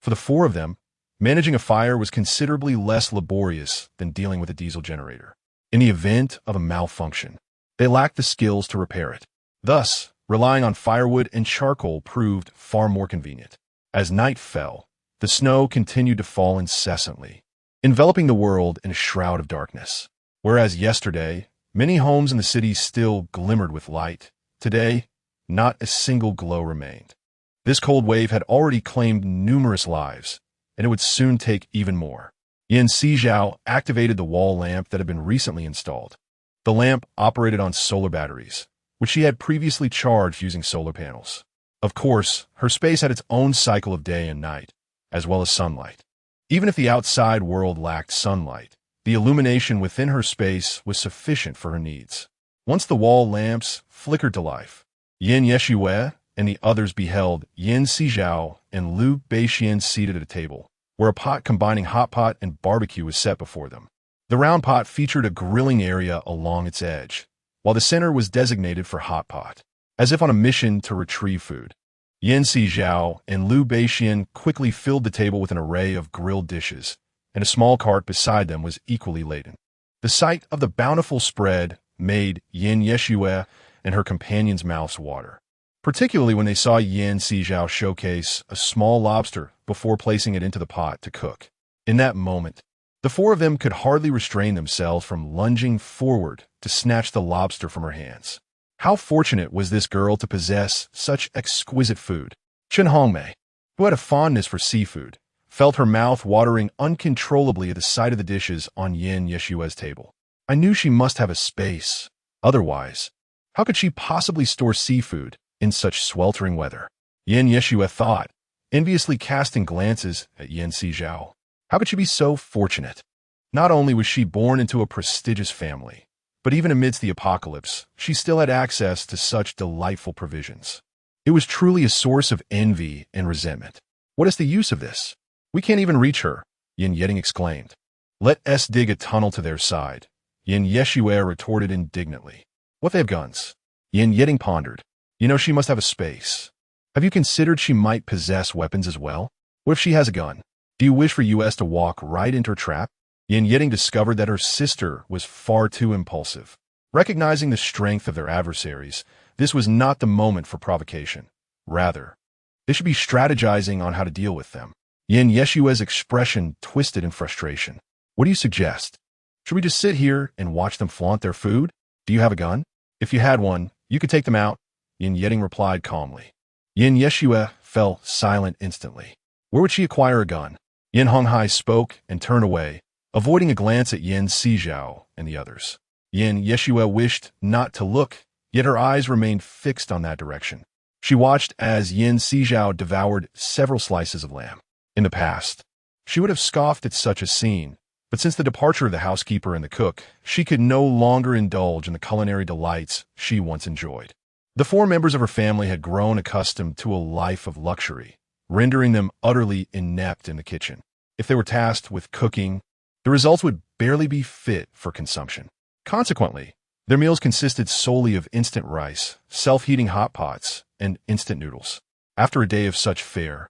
for the four of them, managing a fire was considerably less laborious than dealing with a diesel generator. In the event of a malfunction, they lacked the skills to repair it. Thus, relying on firewood and charcoal proved far more convenient. As night fell, the snow continued to fall incessantly, enveloping the world in a shroud of darkness. Whereas yesterday, many homes in the city still glimmered with light, today, not a single glow remained. This cold wave had already claimed numerous lives, and it would soon take even more. Sizhao activated the wall lamp that had been recently installed. The lamp operated on solar batteries, which she had previously charged using solar panels. Of course, her space had its own cycle of day and night, as well as sunlight. Even if the outside world lacked sunlight, the illumination within her space was sufficient for her needs. Once the wall lamps flickered to life, Yin Shui and the others beheld Yin Sizhao and Liu Beixian seated at a table, where a pot combining hot pot and barbecue was set before them. The round pot featured a grilling area along its edge, while the center was designated for hot pot. As if on a mission to retrieve food, Yin Sizhao and Liu Beixian quickly filled the table with an array of grilled dishes, and a small cart beside them was equally laden. The sight of the bountiful spread made Yin Shui and her companions' mouths water, particularly when they saw Yin Sizhao showcase a small lobster before placing it into the pot to cook. In that moment, the four of them could hardly restrain themselves from lunging forward to snatch the lobster from her hands. How fortunate was this girl to possess such exquisite food. Chen Hongmei, who had a fondness for seafood, felt her mouth watering uncontrollably at the sight of the dishes on Yeshua's table. I knew she must have a space. Otherwise, how could she possibly store seafood in such sweltering weather? Yeshua thought, enviously casting glances at Sizhao. How could she be so fortunate? Not only was she born into a prestigious family, but even amidst the apocalypse, she still had access to such delightful provisions. It was truly a source of envy and resentment. What is the use of this? We can't even reach her, Yeding exclaimed. Let us dig a tunnel to their side, Yeshua retorted indignantly. What, they have guns? Yeding pondered. You know, she must have a space. Have you considered she might possess weapons as well? What if she has a gun? Do you wish for us to walk right into her trap? Yeding discovered that her sister was far too impulsive. Recognizing the strength of their adversaries, this was not the moment for provocation. Rather, they should be strategizing on how to deal with them. Yeshua's expression twisted in frustration. What do you suggest? Should we just sit here and watch them flaunt their food? Do you have a gun? If you had one, you could take them out, Yeding replied calmly. Yeshua fell silent instantly. Where would she acquire a gun? Honghai spoke and turned away, avoiding a glance at Sizhao and the others. Yeshua wished not to look, yet her eyes remained fixed on that direction. She watched as Sizhao devoured several slices of lamb. In the past, she would have scoffed at such a scene, but since the departure of the housekeeper and the cook, she could no longer indulge in the culinary delights she once enjoyed. The four members of her family had grown accustomed to a life of luxury, rendering them utterly inept in the kitchen. If they were tasked with cooking, the results would barely be fit for consumption. Consequently, their meals consisted solely of instant rice, self-heating hot pots, and instant noodles. After a day of such fare,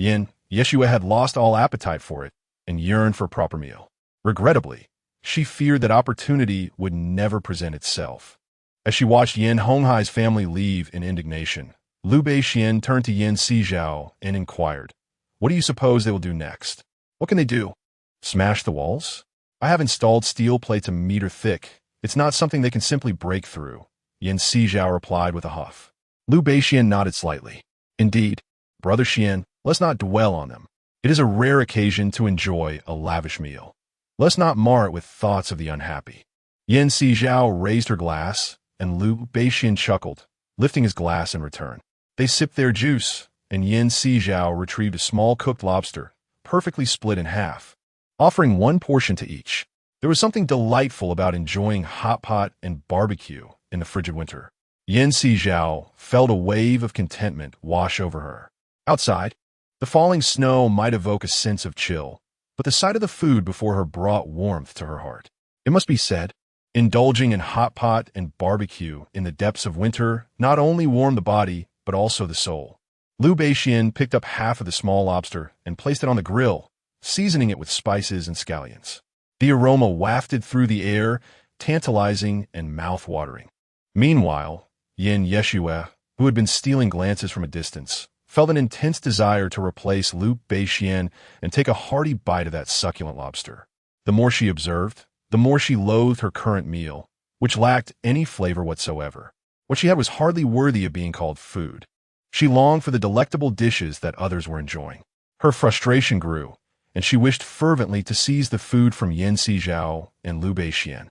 Yeshua had lost all appetite for it and yearned for a proper meal. Regrettably, she feared that opportunity would never present itself. As she watched Honghai's family leave in indignation, Liu Beixian turned to Sizhao and inquired, what do you suppose they will do next? What can they do? Smash the walls? I have installed steel plates a meter thick. It's not something they can simply break through, Sizhao replied with a huff. Liu Beixian nodded slightly. Indeed, Brother Xian, let's not dwell on them. It is a rare occasion to enjoy a lavish meal. Let's not mar it with thoughts of the unhappy. Sizhao raised her glass, and Liu Beixian chuckled, lifting his glass in return. They sipped their juice, and Sizhao retrieved a small cooked lobster, perfectly split in half, offering one portion to each. There was something delightful about enjoying hot pot and barbecue in the frigid winter. Sizhao felt a wave of contentment wash over her. Outside, the falling snow might evoke a sense of chill, but the sight of the food before her brought warmth to her heart. It must be said, indulging in hot pot and barbecue in the depths of winter not only warmed the body, but also the soul. Liu Beixian picked up half of the small lobster and placed it on the grill, seasoning it with spices and scallions. The aroma wafted through the air, tantalizing and mouth-watering. Meanwhile, Yeshua, who had been stealing glances from a distance, felt an intense desire to replace Liu Beixian and take a hearty bite of that succulent lobster. The more she observed, the more she loathed her current meal, which lacked any flavor whatsoever. What she had was hardly worthy of being called food. She longed for the delectable dishes that others were enjoying. Her frustration grew, and she wished fervently to seize the food from Sizhao and Liu Beixian,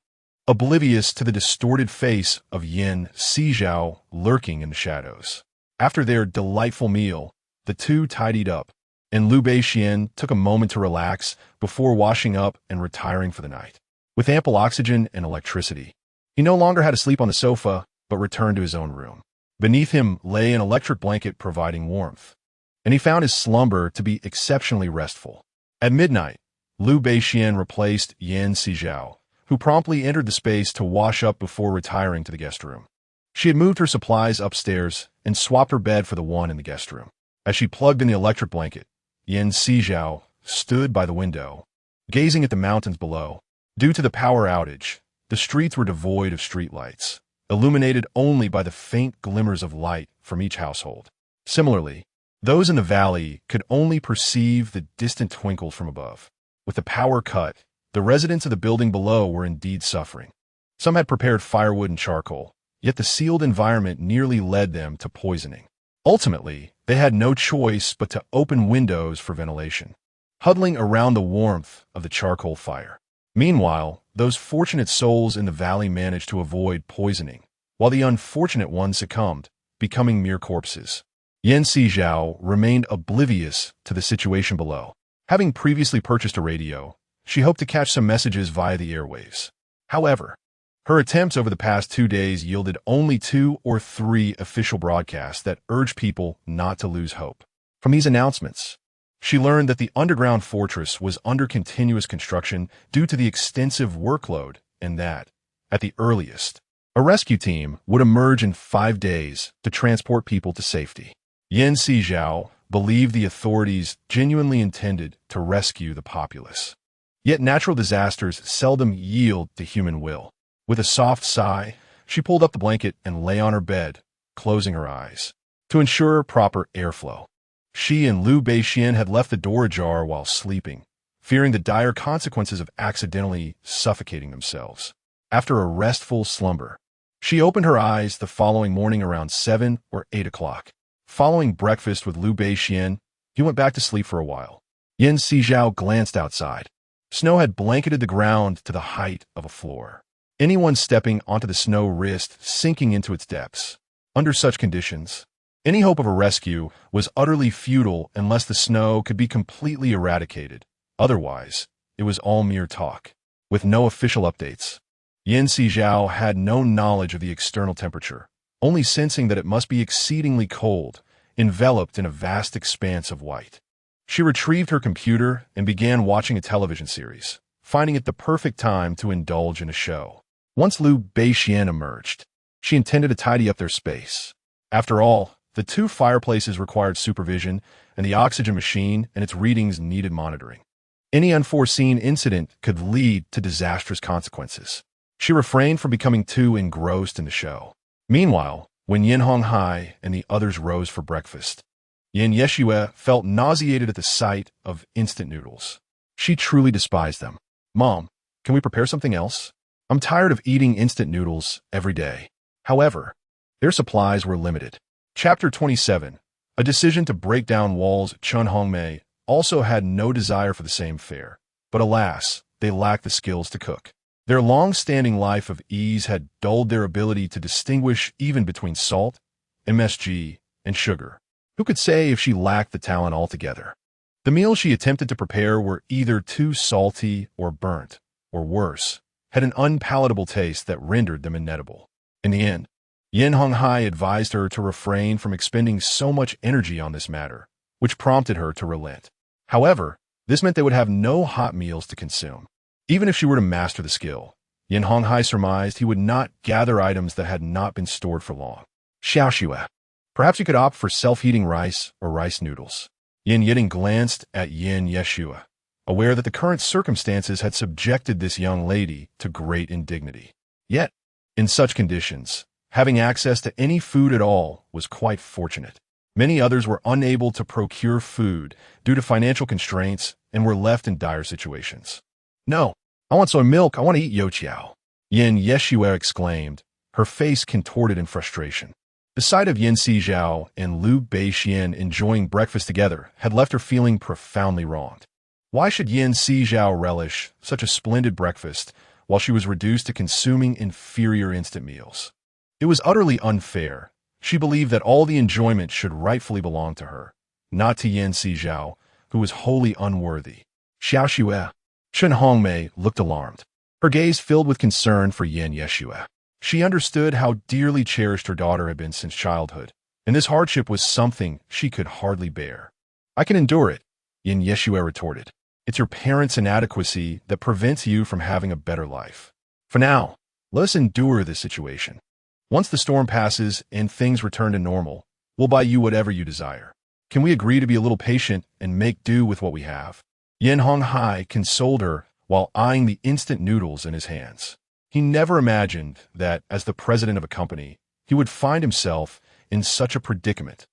oblivious to the distorted face of Sizhao lurking in the shadows. After their delightful meal, the two tidied up, and Liu Beixian took a moment to relax before washing up and retiring for the night. With ample oxygen and electricity, he no longer had to sleep on the sofa, but returned to his own room. Beneath him lay an electric blanket providing warmth, and he found his slumber to be exceptionally restful. At midnight, Liu Beixian replaced Sizhao, who promptly entered the space to wash up before retiring to the guest room. She had moved her supplies upstairs and swapped her bed for the one in the guest room. As she plugged in the electric blanket, Sizhao stood by the window, gazing at the mountains below. Due to the power outage, the streets were devoid of streetlights, illuminated only by the faint glimmers of light from each household. Similarly, those in the valley could only perceive the distant twinkles from above. With the power cut, the residents of the building below were indeed suffering. Some had prepared firewood and charcoal, yet the sealed environment nearly led them to poisoning. Ultimately, they had no choice but to open windows for ventilation. huddling around the warmth of the charcoal fire. Meanwhile, those fortunate souls in the valley managed to avoid poisoning, while the unfortunate ones succumbed, becoming mere corpses. Sizhao remained oblivious to the situation below. Having previously purchased a radio, she hoped to catch some messages via the airwaves. However, her attempts over the past 2 days yielded only 2 or 3 official broadcasts that urged people not to lose hope. From these announcements, she learned that the underground fortress was under continuous construction due to the extensive workload and that, at the earliest, a rescue team would emerge in 5 days to transport people to safety. Sizhao believed the authorities genuinely intended to rescue the populace. Yet natural disasters seldom yield to human will. With a soft sigh, she pulled up the blanket and lay on her bed, closing her eyes. To ensure proper airflow, she and Liu Beixian had left the door ajar while sleeping, fearing the dire consequences of accidentally suffocating themselves. After a restful slumber, she opened her eyes the following morning around 7 or 8 o'clock. Following breakfast with Liu Beixian, he went back to sleep for a while. Sizhao glanced outside. Snow had blanketed the ground to the height of a floor. Anyone stepping onto the snow risked sinking into its depths. Under such conditions, any hope of a rescue was utterly futile unless the snow could be completely eradicated. Otherwise, it was all mere talk. With no official updates, Sizhao had no knowledge of the external temperature, only sensing that it must be exceedingly cold, enveloped in a vast expanse of white. She retrieved her computer and began watching a television series, finding it the perfect time to indulge in a show. Once Liu Beixian emerged, she intended to tidy up their space. After all, the 2 fireplaces required supervision, and the oxygen machine and its readings needed monitoring. Any unforeseen incident could lead to disastrous consequences. She refrained from becoming too engrossed in the show. Meanwhile, when Yin Honghai and the others rose for breakfast, Yeshui felt nauseated at the sight of instant noodles. She truly despised them. "Mom, can we prepare something else? I'm tired of eating instant noodles every day." However, their supplies were limited. Chapter 27. A decision to break down walls. Chun Hongmei also had no desire for the same fare, but alas, they lacked the skills to cook. Their long-standing life of ease had dulled their ability to distinguish even between salt, MSG, and sugar. Who could say if she lacked the talent altogether? The meals she attempted to prepare were either too salty or burnt, or worse, had an unpalatable taste that rendered them inedible. In the end, Yin Honghai advised her to refrain from expending so much energy on this matter, which prompted her to relent. However, this meant they would have no hot meals to consume. Even if she were to master the skill, Yin Honghai surmised he would not gather items that had not been stored for long. Xiaoxue. Perhaps he could opt for self-heating rice or rice noodles. Yin Yiding glanced at Yeshui, aware that the current circumstances had subjected this young lady to great indignity. Yet, in such conditions, having access to any food at all was quite fortunate. Many others were unable to procure food due to financial constraints and were left in dire situations. "No, I want soy milk. I want to eat youtiao," Yeshui exclaimed, her face contorted in frustration. The sight of Sizhao and Liu Beixian enjoying breakfast together had left her feeling profoundly wronged. Why should Sizhao relish such a splendid breakfast while she was reduced to consuming inferior instant meals? It was utterly unfair. She believed that all the enjoyment should rightfully belong to her, not to Sizhao, who was wholly unworthy. Xiaoxue. Chun Hongmei looked alarmed. Her gaze filled with concern for Yeshui. She understood how dearly cherished her daughter had been since childhood, and this hardship was something she could hardly bear. "I can endure it," Yeshui retorted. "It's your parents' inadequacy that prevents you from having a better life. For now, let us endure this situation. Once the storm passes and things return to normal, we'll buy you whatever you desire. Can we agree to be a little patient and make do with what we have?" Yin Honghai consoled her while eyeing the instant noodles in his hands. He never imagined that, as the president of a company, he would find himself in such a predicament,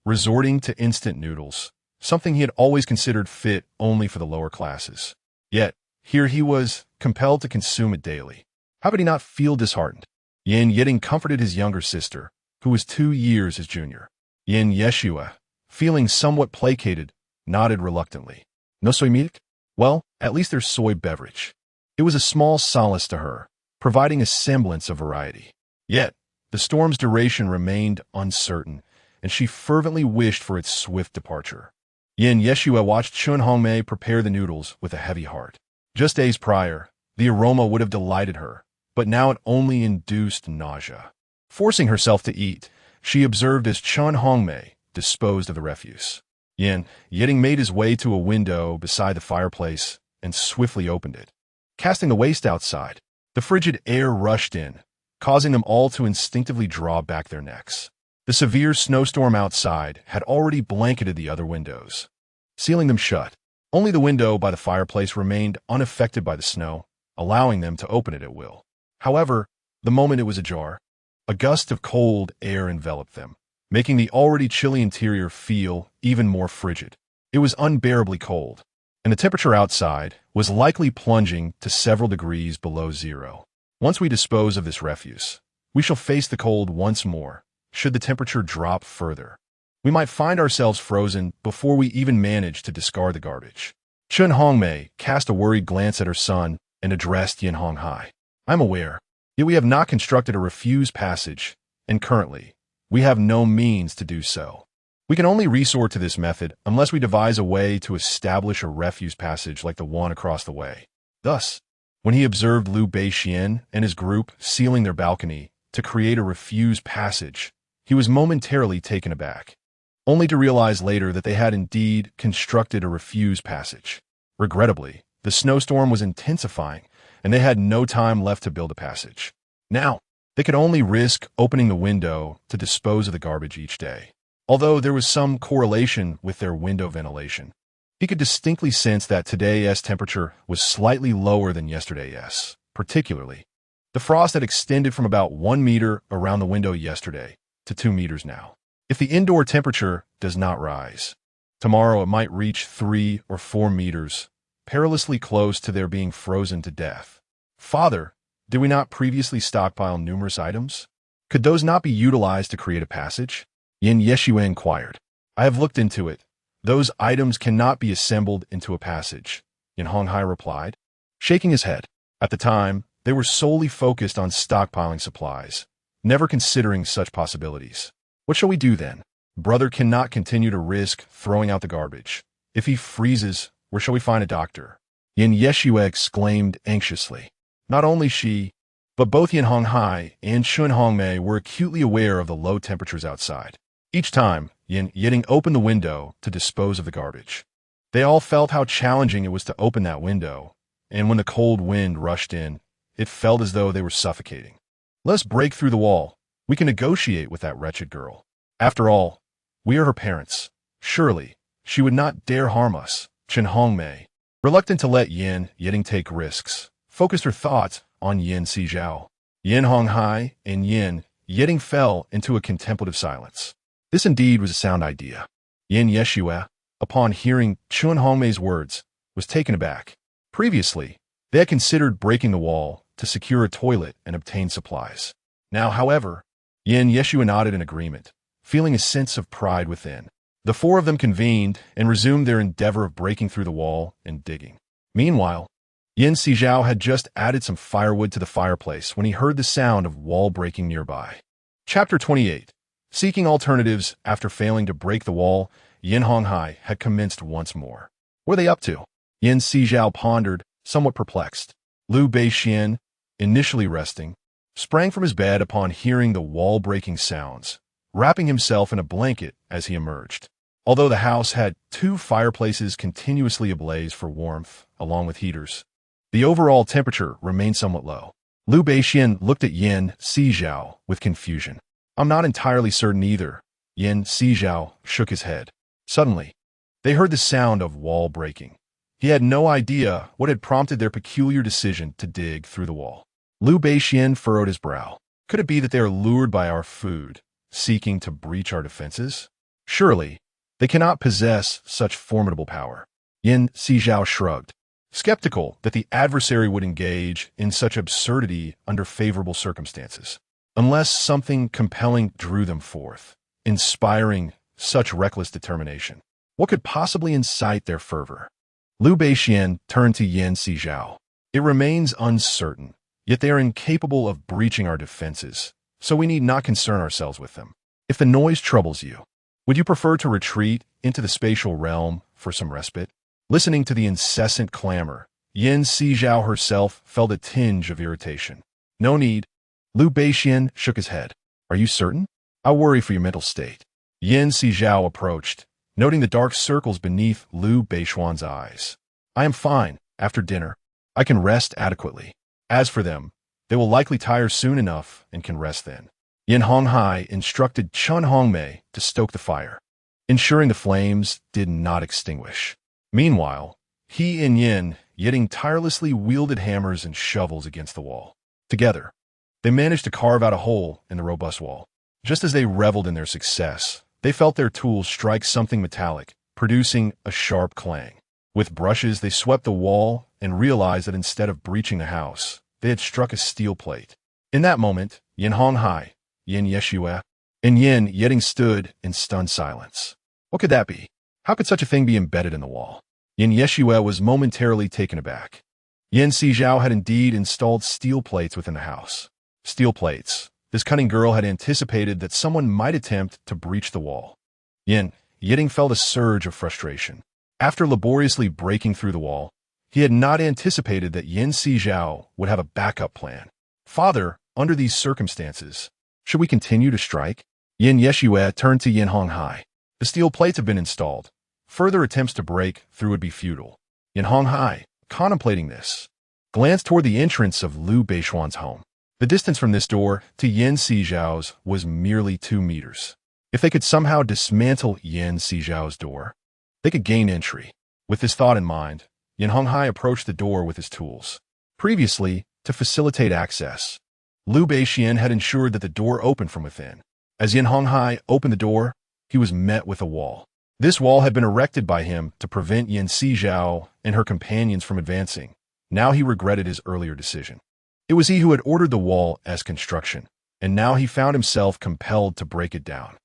resorting to instant noodles, something he had always considered fit only for the lower classes. Yet, here he was, compelled to consume it daily. How could he not feel disheartened? Yin Yiding comforted his younger sister, who was 2 years his junior. Yeshui, feeling somewhat placated, nodded reluctantly. No soy milk? Well, at least there's soy beverage. It was a small solace to her, providing a semblance of variety. Yet, the storm's duration remained uncertain, and she fervently wished for its swift departure. Yeshua watched Chun Hongmei prepare the noodles with a heavy heart. Just days prior, the aroma would have delighted her, but now it only induced nausea. Forcing herself to eat, she observed as Chun Hongmei disposed of the refuse. Yetting made his way to a window beside the fireplace and swiftly opened it. Casting the waste outside, the frigid air rushed in, causing them all to instinctively draw back their necks. The severe snowstorm outside had already blanketed the other windows, sealing them shut. Only the window by the fireplace remained unaffected by the snow, allowing them to open it at will. However, the moment it was ajar, a gust of cold air enveloped them, making the already chilly interior feel even more frigid. It was unbearably cold, and the temperature outside was likely plunging to several degrees below zero. Once we dispose of this refuse, we shall face the cold once more. Should the temperature drop further, we might find ourselves frozen before we even manage to discard the garbage. Chun Hongmei cast a worried glance at her son and addressed Yin Honghai. I'm aware, yet we have not constructed a refuse passage, and currently, we have no means to do so. We can only resort to this method unless we devise a way to establish a refuse passage like the one across the way. Thus, when he observed Liu Beixian and his group sealing their balcony to create a refuse passage, he was momentarily taken aback, only to realize later that they had indeed constructed a refuse passage. Regrettably, the snowstorm was intensifying, and they had no time left to build a passage. Now, they could only risk opening the window to dispose of the garbage each day. Although there was some correlation with their window ventilation, he could distinctly sense that today's temperature was slightly lower than yesterday's. Particularly, the frost had extended from about 1 meter around the window yesterday to 2 meters now. If the indoor temperature does not rise, tomorrow it might reach 3 or 4 meters, perilously close to their being frozen to death. Father, did we not previously stockpile numerous items? Could those not be utilized to create a passage? Yeshua inquired. I have looked into it. Those items cannot be assembled into a passage, Yin Honghai replied, shaking his head. At the time, they were solely focused on stockpiling supplies, never considering such possibilities. What shall we do then? Brother cannot continue to risk throwing out the garbage. If he freezes, where shall we find a doctor? Yeshua exclaimed anxiously. Not only she, but both Yin Honghai and Chun Hongmei were acutely aware of the low temperatures outside. Each time, Yetting opened the window to dispose of the garbage, they all felt how challenging it was to open that window, and when the cold wind rushed in, it felt as though they were suffocating. Let us break through the wall. We can negotiate with that wretched girl. After all, we are her parents. Surely, she would not dare harm us. Chun Hongmei, reluctant to let Yetting take risks, focused her thoughts on Sizhao. Yin Honghai and Yetting fell into a contemplative silence. This indeed was a sound idea. Yeshua, upon hearing Chun Hongmei's words, was taken aback. Previously, they had considered breaking the wall to secure a toilet and obtain supplies. Now, however, Yeshua nodded in agreement, feeling a sense of pride within. The four of them convened and resumed their endeavor of breaking through the wall and digging. Meanwhile, Sizhao had just added some firewood to the fireplace when he heard the sound of wall breaking nearby. Chapter 28. Seeking alternatives after failing to break the wall, Yin Honghai had commenced once more. What are they up to? Sizhao pondered, somewhat perplexed. Liu Beixian, initially resting, sprang from his bed upon hearing the wall-breaking sounds, wrapping himself in a blanket as he emerged. Although the house had 2 fireplaces continuously ablaze for warmth, along with heaters, the overall temperature remained somewhat low. Liu Beixian looked at Sizhao with confusion. I'm not entirely certain either. Sizhao shook his head. Suddenly, they heard the sound of wall breaking. He had no idea what had prompted their peculiar decision to dig through the wall. Liu Beixian furrowed his brow. Could it be that they are lured by our food, seeking to breach our defenses? Surely, they cannot possess such formidable power. Sizhao shrugged, skeptical that the adversary would engage in such absurdity under favorable circumstances. Unless something compelling drew them forth, inspiring such reckless determination. What could possibly incite their fervor? Liu Beixian turned to Yan Sizhao. It remains uncertain, yet they are incapable of breaching our defenses, so we need not concern ourselves with them. If the noise troubles you, would you prefer to retreat into the spatial realm for some respite? Listening to the incessant clamor, Yan Sizhao herself felt a tinge of irritation. No need. Liu Beixian shook his head. Are you certain? I worry for your mental state. Yan Sizhao approached, noting the dark circles beneath Liu Beixian's eyes. I am fine. After dinner, I can rest adequately. As for them, they will likely tire soon enough and can rest then. Yin Honghai instructed Chun Hongmei to stoke the fire, ensuring the flames did not extinguish. Meanwhile, he and Yin Yitting tirelessly wielded hammers and shovels against the wall. Together, they managed to carve out a hole in the robust wall. Just as they reveled in their success, they felt their tools strike something metallic, producing a sharp clang. With brushes, they swept the wall and realized that instead of breaching the house, they had struck a steel plate. In that moment, Yin Honghai, Yin Yeshue, and Yin Yitting stood in stunned silence. What could that be? How could such a thing be embedded in the wall? Yin Yeshue was momentarily taken aback. Yan Sizhao had indeed installed steel plates within the house. Steel plates. This cunning girl had anticipated that someone might attempt to breach the wall. Yin Yitting felt a surge of frustration. After laboriously breaking through the wall, he had not anticipated that Yan Sizhao would have a backup plan. Father, under these circumstances, should we continue to strike? Yin Yeshue turned to Yin Honghai. The steel plates have been installed. Further attempts to break through would be futile. Yin Honghai, contemplating this, glanced toward the entrance of Liu Beixian's home. The distance from this door to Yan Sizhao's was merely 2 meters. If they could somehow dismantle Yan Sizhao's door, they could gain entry. With this thought in mind, Yin Honghai approached the door with his tools. Previously, to facilitate access, Liu Beixian had ensured that the door opened from within. As Yin Honghai opened the door, he was met with a wall. This wall had been erected by him to prevent Yan Sizhao and her companions from advancing. Now he regretted his earlier decision. It was he who had ordered the wall as construction, and now he found himself compelled to break it down.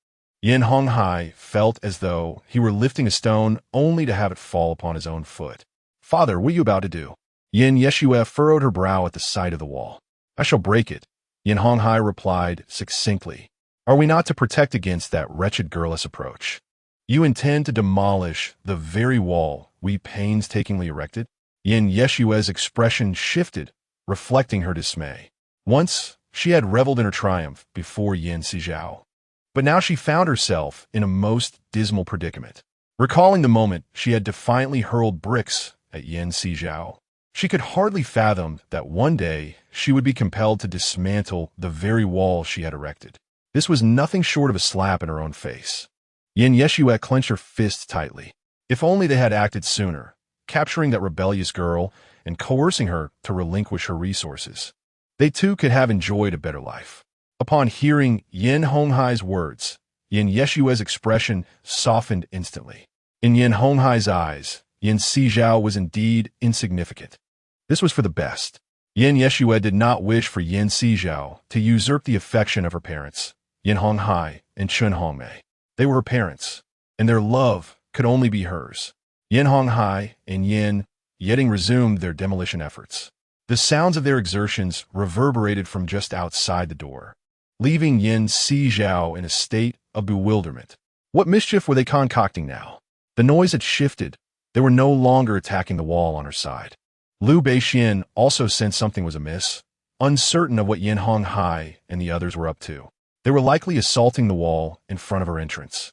Yin Honghai felt as though he were lifting a stone only to have it fall upon his own foot. Father, what are you about to do? Yin Yeshue furrowed her brow at the sight of the wall. I shall break it, Yin Honghai replied succinctly. Are we not to protect against that wretched girlish approach? You intend to demolish the very wall we painstakingly erected? Yin Yeshue's expression shifted, reflecting her dismay. Once, she had reveled in her triumph before Yan Sizhao, but now she found herself in a most dismal predicament. Recalling the moment she had defiantly hurled bricks at Yan Sizhao, she could hardly fathom that one day she would be compelled to dismantle the very wall she had erected. This was nothing short of a slap in her own face. Yin Yeshue clenched her fists tightly. If only they had acted sooner, capturing that rebellious girl and coercing her to relinquish her resources. They too could have enjoyed a better life. Upon hearing Yin Honghai's words, Yin Yeshue's expression softened instantly. In Yin Honghai's eyes, Yin Sizhao was indeed insignificant. This was for the best. Yin Yeshue did not wish for Yin Sizhao to usurp the affection of her parents, Yin Honghai and Chun Hongmei. They were her parents, and their love could only be hers. Yin Honghai and Yin Yitting resumed their demolition efforts. The sounds of their exertions reverberated from just outside the door, leaving Yin Sizhao in a state of bewilderment. What mischief were they concocting now? The noise had shifted. They were no longer attacking the wall on her side. Liu Beixian also sensed something was amiss, uncertain of what Yin Honghai and the others were up to. They were likely assaulting the wall in front of her entrance.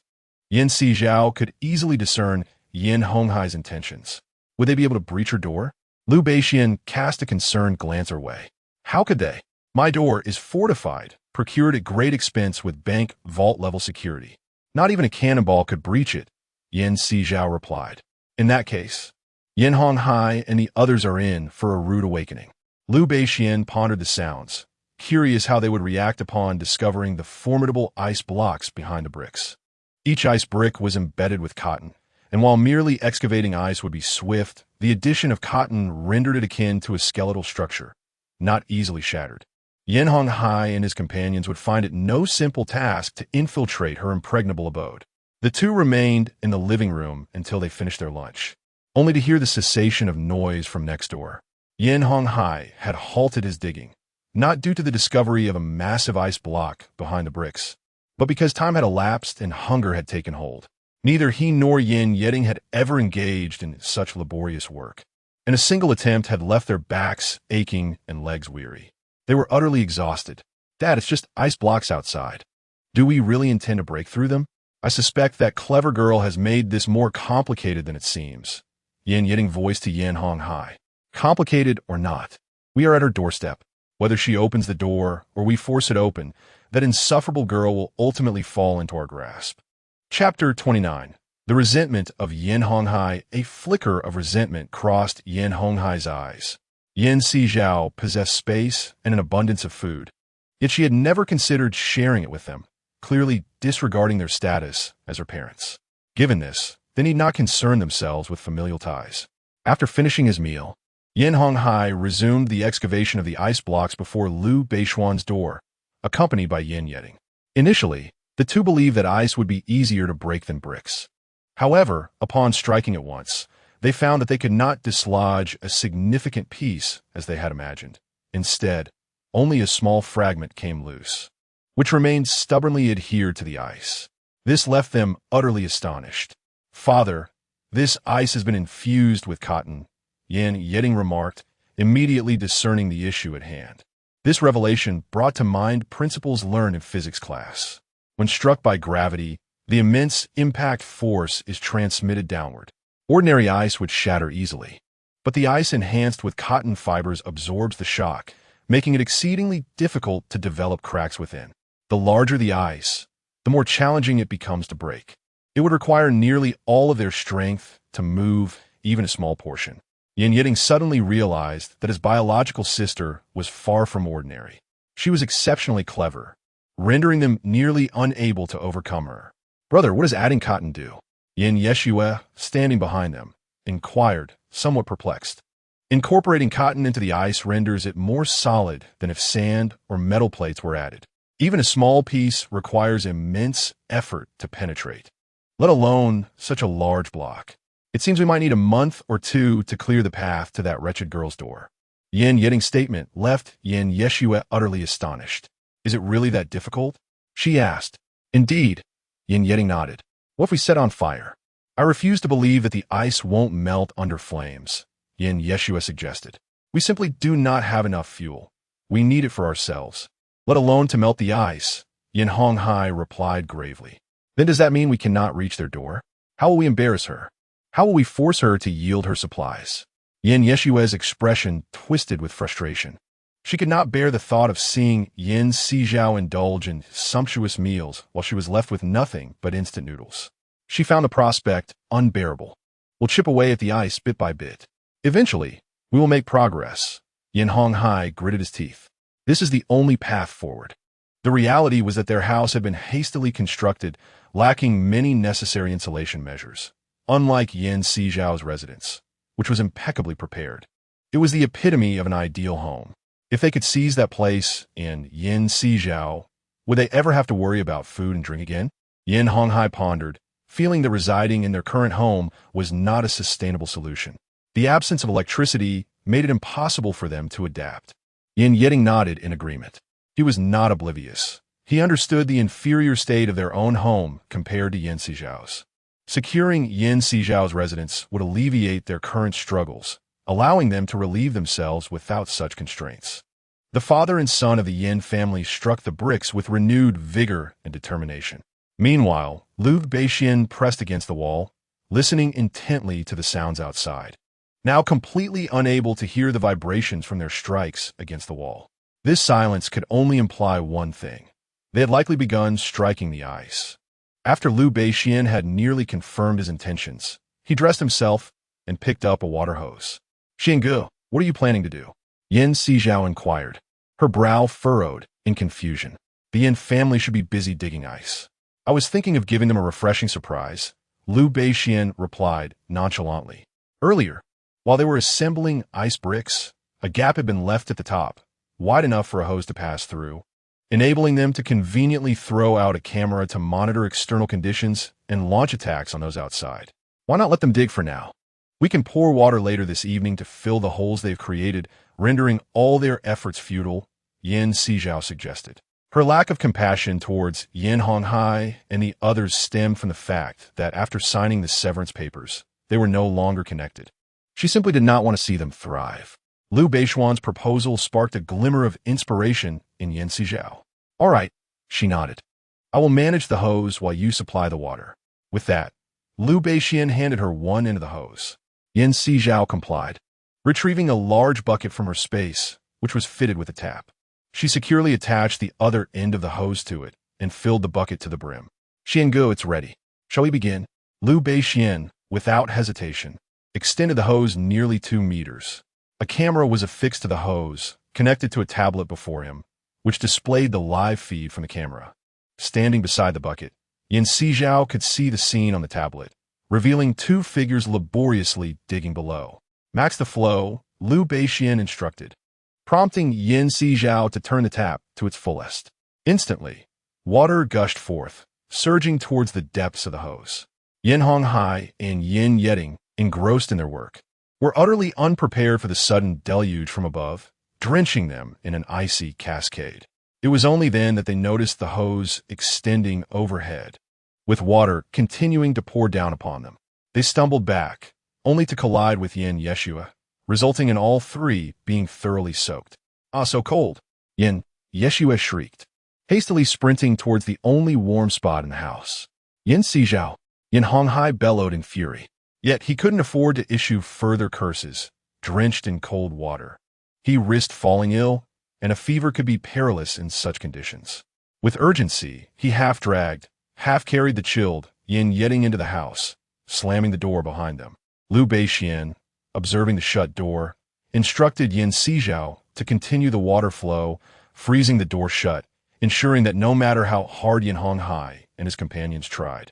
Yin Sizhao could easily discern Yin Honghai's intentions. Would they be able to breach her door? Liu Beixian cast a concerned glance her way. How could they? My door is fortified, procured at great expense with bank vault-level security. Not even a cannonball could breach it, Yin Sizhao replied. In that case, Yin Honghai and the others are in for a rude awakening. Liu Beixian pondered the sounds, curious how they would react upon discovering the formidable ice blocks behind the bricks. Each ice brick was embedded with cotton, and while merely excavating ice would be swift, the addition of cotton rendered it akin to a skeletal structure, not easily shattered. Yin Honghai and his companions would find it no simple task to infiltrate her impregnable abode. The two remained in the living room until they finished their lunch. only to hear the cessation of noise from next door. Yin Honghai had halted his digging, not due to the discovery of a massive ice block behind the bricks, but because time had elapsed and hunger had taken hold. Neither he nor Yin Yeding had ever engaged in such laborious work, and a single attempt had left their backs aching and legs weary. They were utterly exhausted. "Dad, it's just ice blocks outside. Do we really intend to break through them? I suspect that clever girl has made this more complicated than it seems." Yin Yeding voiced to Yin Honghai. "Complicated or not, we are at her doorstep. Whether she opens the door or we force it open, that insufferable girl will ultimately fall into our grasp." Chapter 29. The resentment of Yin Honghai. A flicker of resentment crossed Yin Honghai's eyes. Yin Sizhao possessed space and an abundance of food, yet she had never considered sharing it with them, clearly disregarding their status as her parents. Given this, they need not concern themselves with familial ties. After finishing his meal, Yin Honghai resumed the excavation of the ice blocks before Liu Beishuan's door, accompanied by Yin Yeding. Initially, the two believed that ice would be easier to break than bricks. However, upon striking it once, they found that they could not dislodge a significant piece as they had imagined. Instead, only a small fragment came loose, which remained stubbornly adhered to the ice. This left them utterly astonished. "Father, this ice has been infused with cotton," Yin Yeding remarked, immediately discerning the issue at hand. This revelation brought to mind principles learned in physics class. When struck by gravity, the immense impact force is transmitted downward. Ordinary ice would shatter easily, but the ice enhanced with cotton fibers absorbs the shock, making it exceedingly difficult to develop cracks within. The larger the ice, the more challenging it becomes to break. It would require nearly all of their strength to move even a small portion. Yin Yeding suddenly realized that his biological sister was far from ordinary. She was exceptionally clever, rendering them nearly unable to overcome her. "Brother, what does adding cotton do?" Yin Yeshue, standing behind them, inquired, somewhat perplexed. "Incorporating cotton into the ice renders it more solid than if sand or metal plates were added. Even a small piece requires immense effort to penetrate, let alone such a large block. It seems we might need a month or two to clear the path to that wretched girl's door." Yin Yeding's statement left Yin Yeshue utterly astonished. "Is it really that difficult?" she asked. "Indeed," Yin Yeding nodded. "What if we set on fire?" "I refuse to believe that the ice won't melt under flames," Yin Yeshue suggested. "We simply do not have enough fuel. We need it for ourselves, let alone to melt the ice," Yin Honghai replied gravely. "Then does that mean we cannot reach their door? How will we embarrass her? How will we force her to yield her supplies?" Yin Yeshue's expression twisted with frustration. She could not bear the thought of seeing Yin Sizhao indulge in sumptuous meals while she was left with nothing but instant noodles. She found the prospect unbearable. "We'll chip away at the ice bit by bit. Eventually, we will make progress." Yin Honghai gritted his teeth. This is the only path forward. The reality was that their house had been hastily constructed, lacking many necessary insulation measures, unlike Yin Sizhao's residence, which was impeccably prepared. It was the epitome of an ideal home. If they could seize that place in Yin Sizhao, would they ever have to worry about food and drink again? Yin Honghai pondered, feeling that residing in their current home was not a sustainable solution. The absence of electricity made it impossible for them to adapt. Yin Yeding nodded in agreement. He was not oblivious. He understood the inferior state of their own home compared to Yin Sizhao's. Securing Yin Sizhao's residence would alleviate their current struggles, allowing them to relieve themselves without such constraints. The father and son of the Yin family struck the bricks with renewed vigor and determination. Meanwhile, Liu Beishuan pressed against the wall, listening intently to the sounds outside, now completely unable to hear the vibrations from their strikes against the wall. This silence could only imply one thing. They had likely begun striking the ice. After Liu Beishuan had nearly confirmed his intentions, he dressed himself and picked up a water hose. "Xingge, what are you planning to do?" Yin Sizhao inquired, her brow furrowed in confusion. "The Yin family should be busy digging ice." "I was thinking of giving them a refreshing surprise," Liu Beishuan replied nonchalantly. Earlier, while they were assembling ice bricks, a gap had been left at the top, wide enough for a hose to pass through, enabling them to conveniently throw out a camera to monitor external conditions and launch attacks on those outside. "Why not let them dig for now? We can pour water later this evening to fill the holes they've created, rendering all their efforts futile, Sizhao suggested. Her lack of compassion towards Yan Honghai and the others stemmed from the fact that after signing the severance papers, they were no longer connected. She simply did not want to see them thrive. Liu Beishuan's proposal sparked a glimmer of inspiration in Sizhao. All right, she nodded. I will manage the hose while you supply the water. With that, Liu Beishian handed her one end of the hose. Sizhao complied, retrieving a large bucket from her space, which was fitted with a tap. She securely attached the other end of the hose to it and filled the bucket to the brim. Xiangu, it's ready. Shall we begin? Liu Beishian, without hesitation, extended the hose nearly 2 meters. A camera was affixed to the hose, connected to a tablet before him, which displayed the live feed from the camera. Standing beside the bucket, Sizhao could see the scene on the tablet, revealing 2 figures laboriously digging below. Max the flow, Liu Beishian instructed, prompting Sizhao to turn the tap to its fullest. Instantly, water gushed forth, surging towards the depths of the hose. Yan Honghai and Yin Yeting, engrossed in their work, were utterly unprepared for the sudden deluge from above, drenching them in an icy cascade. It was only then that they noticed the hose extending overhead, with water continuing to pour down upon them. They stumbled back, only to collide with Yin Yeshua, resulting in all 3 being thoroughly soaked. Ah, so cold! Yin Yeshua shrieked, hastily sprinting towards the only warm spot in the house. Sizhao, Yan Honghai bellowed in fury. Yet he couldn't afford to issue further curses, drenched in cold water. He risked falling ill, and a fever could be perilous in such conditions. With urgency, he half-dragged, half-carried the chilled Yin Yeting into the house, slamming the door behind them. Liu Beishian, observing the shut door, instructed Sizhao to continue the water flow, freezing the door shut, ensuring that no matter how hard Yan Honghai and his companions tried,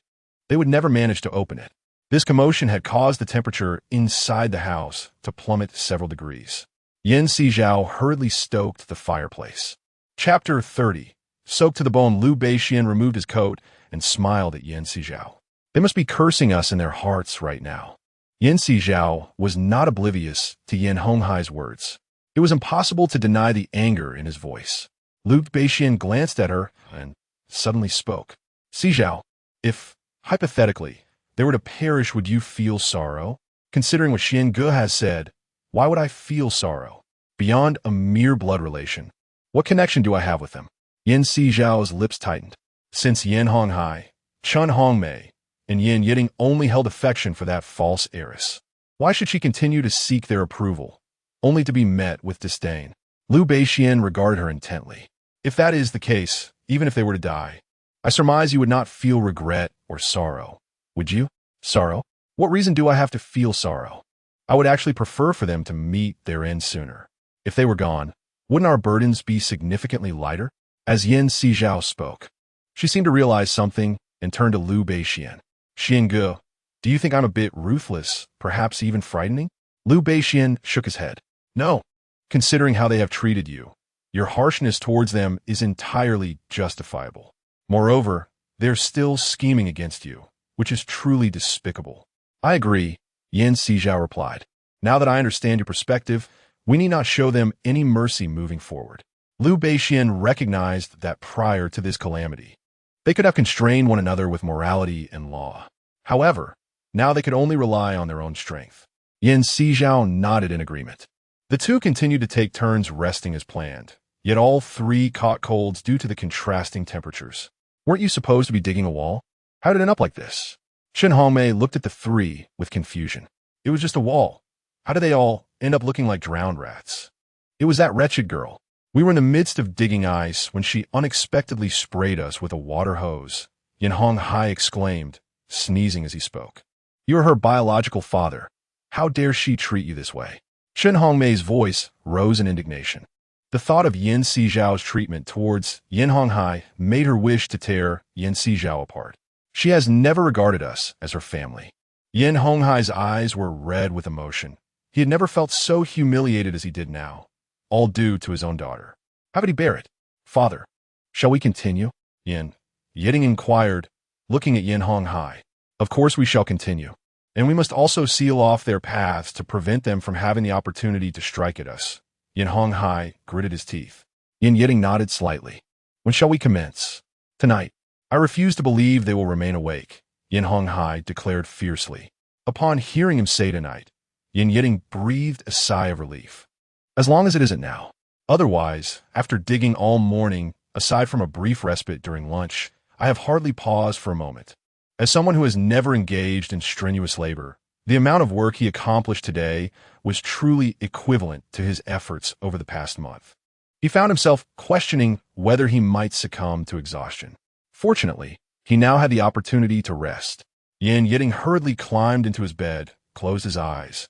they would never manage to open it. This commotion had caused the temperature inside the house to plummet several degrees. Sizhao hurriedly stoked the fireplace. Chapter 30. Soaked to the bone, Liu Beishian removed his coat and smiled at Sizhao. They must be cursing us in their hearts right now. Sizhao was not oblivious to Yan Honghai's words. It was impossible to deny the anger in his voice. Liu Beishian glanced at her and suddenly spoke. Sizhao, if, hypothetically, they were to perish, would you feel sorrow? Considering what Xiangu has said, why would I feel sorrow? Beyond a mere blood relation, what connection do I have with them? Sizhao's lips tightened. Since Yan Honghai, Chun Hongmei, and Yin Yeting only held affection for that false heiress, why should she continue to seek their approval, only to be met with disdain? Liu Beishian regarded her intently. If that is the case, even if they were to die, I surmise you would not feel regret or sorrow. Would you? Sorrow? What reason do I have to feel sorrow? I would actually prefer for them to meet their end sooner. If they were gone, wouldn't our burdens be significantly lighter? As Sizhao spoke, she seemed to realize something and turned to Liu Beishian. Xiangu, do you think I'm a bit ruthless, perhaps even frightening? Liu Beishian shook his head. No. Considering how they have treated you, your harshness towards them is entirely justifiable. Moreover, they're still scheming against you, which is truly despicable. I agree, Sizhao replied. Now that I understand your perspective, we need not show them any mercy moving forward. Liu Beishian recognized that prior to this calamity, they could have constrained one another with morality and law. However, now they could only rely on their own strength. Sizhao nodded in agreement. The 2 continued to take turns resting as planned, yet all 3 caught colds due to the contrasting temperatures. Weren't you supposed to be digging a wall? How did it end up like this? Chen Hongmei looked at the 3 with confusion. It was just a wall. How did they all end up looking like drowned rats? It was that wretched girl. We were in the midst of digging ice when she unexpectedly sprayed us with a water hose. Yan Honghai exclaimed, sneezing as he spoke. You are her biological father. How dare she treat you this way? Chen Hongmei's voice rose in indignation. The thought of Sizhao's treatment towards Yan Honghai made her wish to tear Sizhao apart. She has never regarded us as her family. Yan Honghai's eyes were red with emotion. He had never felt so humiliated as he did now, all due to his own daughter. How could he bear it? Father, shall we continue? Yin Yeting inquired, looking at Yan Honghai. Of course we shall continue. And we must also seal off their paths to prevent them from having the opportunity to strike at us. Yin Honghai gritted his teeth. Yin Yeding nodded slightly. When shall we commence? Tonight. I refuse to believe they will remain awake, Yin Honghai declared fiercely. Upon hearing him say tonight, Yin Yeding breathed a sigh of relief. As long as it isn't now. Otherwise, after digging all morning, aside from a brief respite during lunch, I have hardly paused for a moment. As someone who has never engaged in strenuous labor, the amount of work he accomplished today was truly equivalent to his efforts over the past month. He found himself questioning whether he might succumb to exhaustion. Fortunately, he now had the opportunity to rest. Yin Yeding hurriedly climbed into his bed, closed his eyes,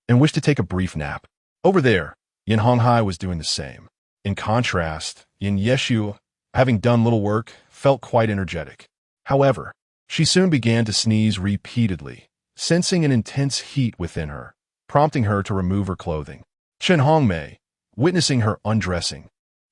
and wished to take a brief nap. Over there, Yin Honghai was doing the same. In contrast, Yin Yeshu, having done little work, felt quite energetic. However, she soon began to sneeze repeatedly, sensing an intense heat within her, prompting her to remove her clothing. Chen Hongmei, witnessing her undressing,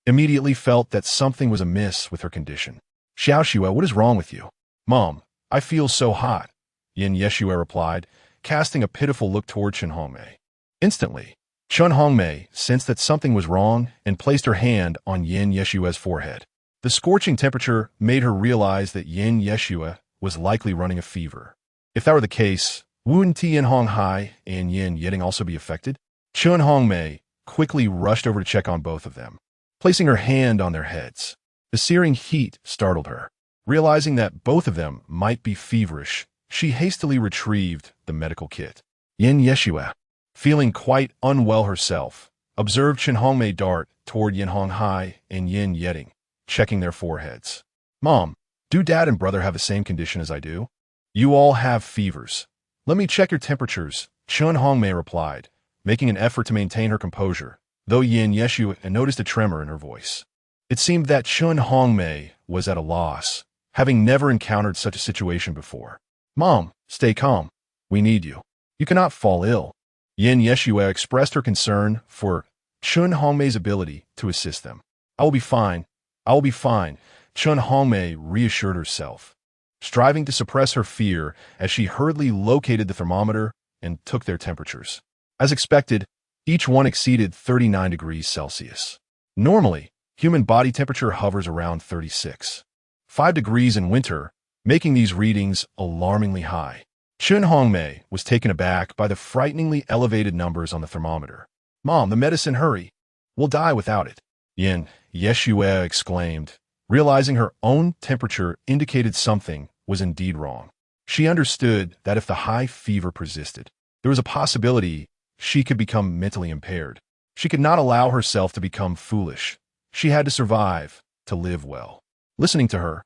immediately felt that something was amiss with her condition. Xiaoxue, what is wrong with you? Mom, I feel so hot, Yin Yeshue replied, casting a pitiful look toward Chen Hongmei. Instantly, Chen Hongmei sensed that something was wrong and placed her hand on Yin Yeshue's forehead. The scorching temperature made her realize that Yin Yeshue was likely running a fever. If that were the case, wouldn't Yin Honghai and Yin Yeding also be affected? Chen Hongmei quickly rushed over to check on both of them, placing her hand on their heads. The searing heat startled her. Realizing that both of them might be feverish, she hastily retrieved the medical kit. Yin Yeshue, feeling quite unwell herself, observed Chen Hongmei dart toward Yin Honghai and Yin Yeding, checking their foreheads. Mom, do Dad and brother have the same condition as I do? You all have fevers. Let me check your temperatures, Chen Hongmei replied, making an effort to maintain her composure, though Yin Yeshue noticed a tremor in her voice. It seemed that Chen Hongmei was at a loss, having never encountered such a situation before. Mom, stay calm. We need you. You cannot fall ill. Yin Yeshue expressed her concern for Chen Hongmei's ability to assist them. I will be fine. I will be fine, Chen Hongmei reassured herself, striving to suppress her fear as she hurriedly located the thermometer and took their temperatures. As expected, each one exceeded 39 degrees Celsius. Normally, human body temperature hovers around 36. 5 degrees in winter, making these readings alarmingly high. Chen Hongmei was taken aback by the frighteningly elevated numbers on the thermometer. Mom, the medicine, hurry. We'll die without it. Yin Yeshue exclaimed, realizing her own temperature indicated something was indeed wrong. She understood that if the high fever persisted, there was a possibility she could become mentally impaired. She could not allow herself to become foolish. She had to survive, to live well. Listening to her,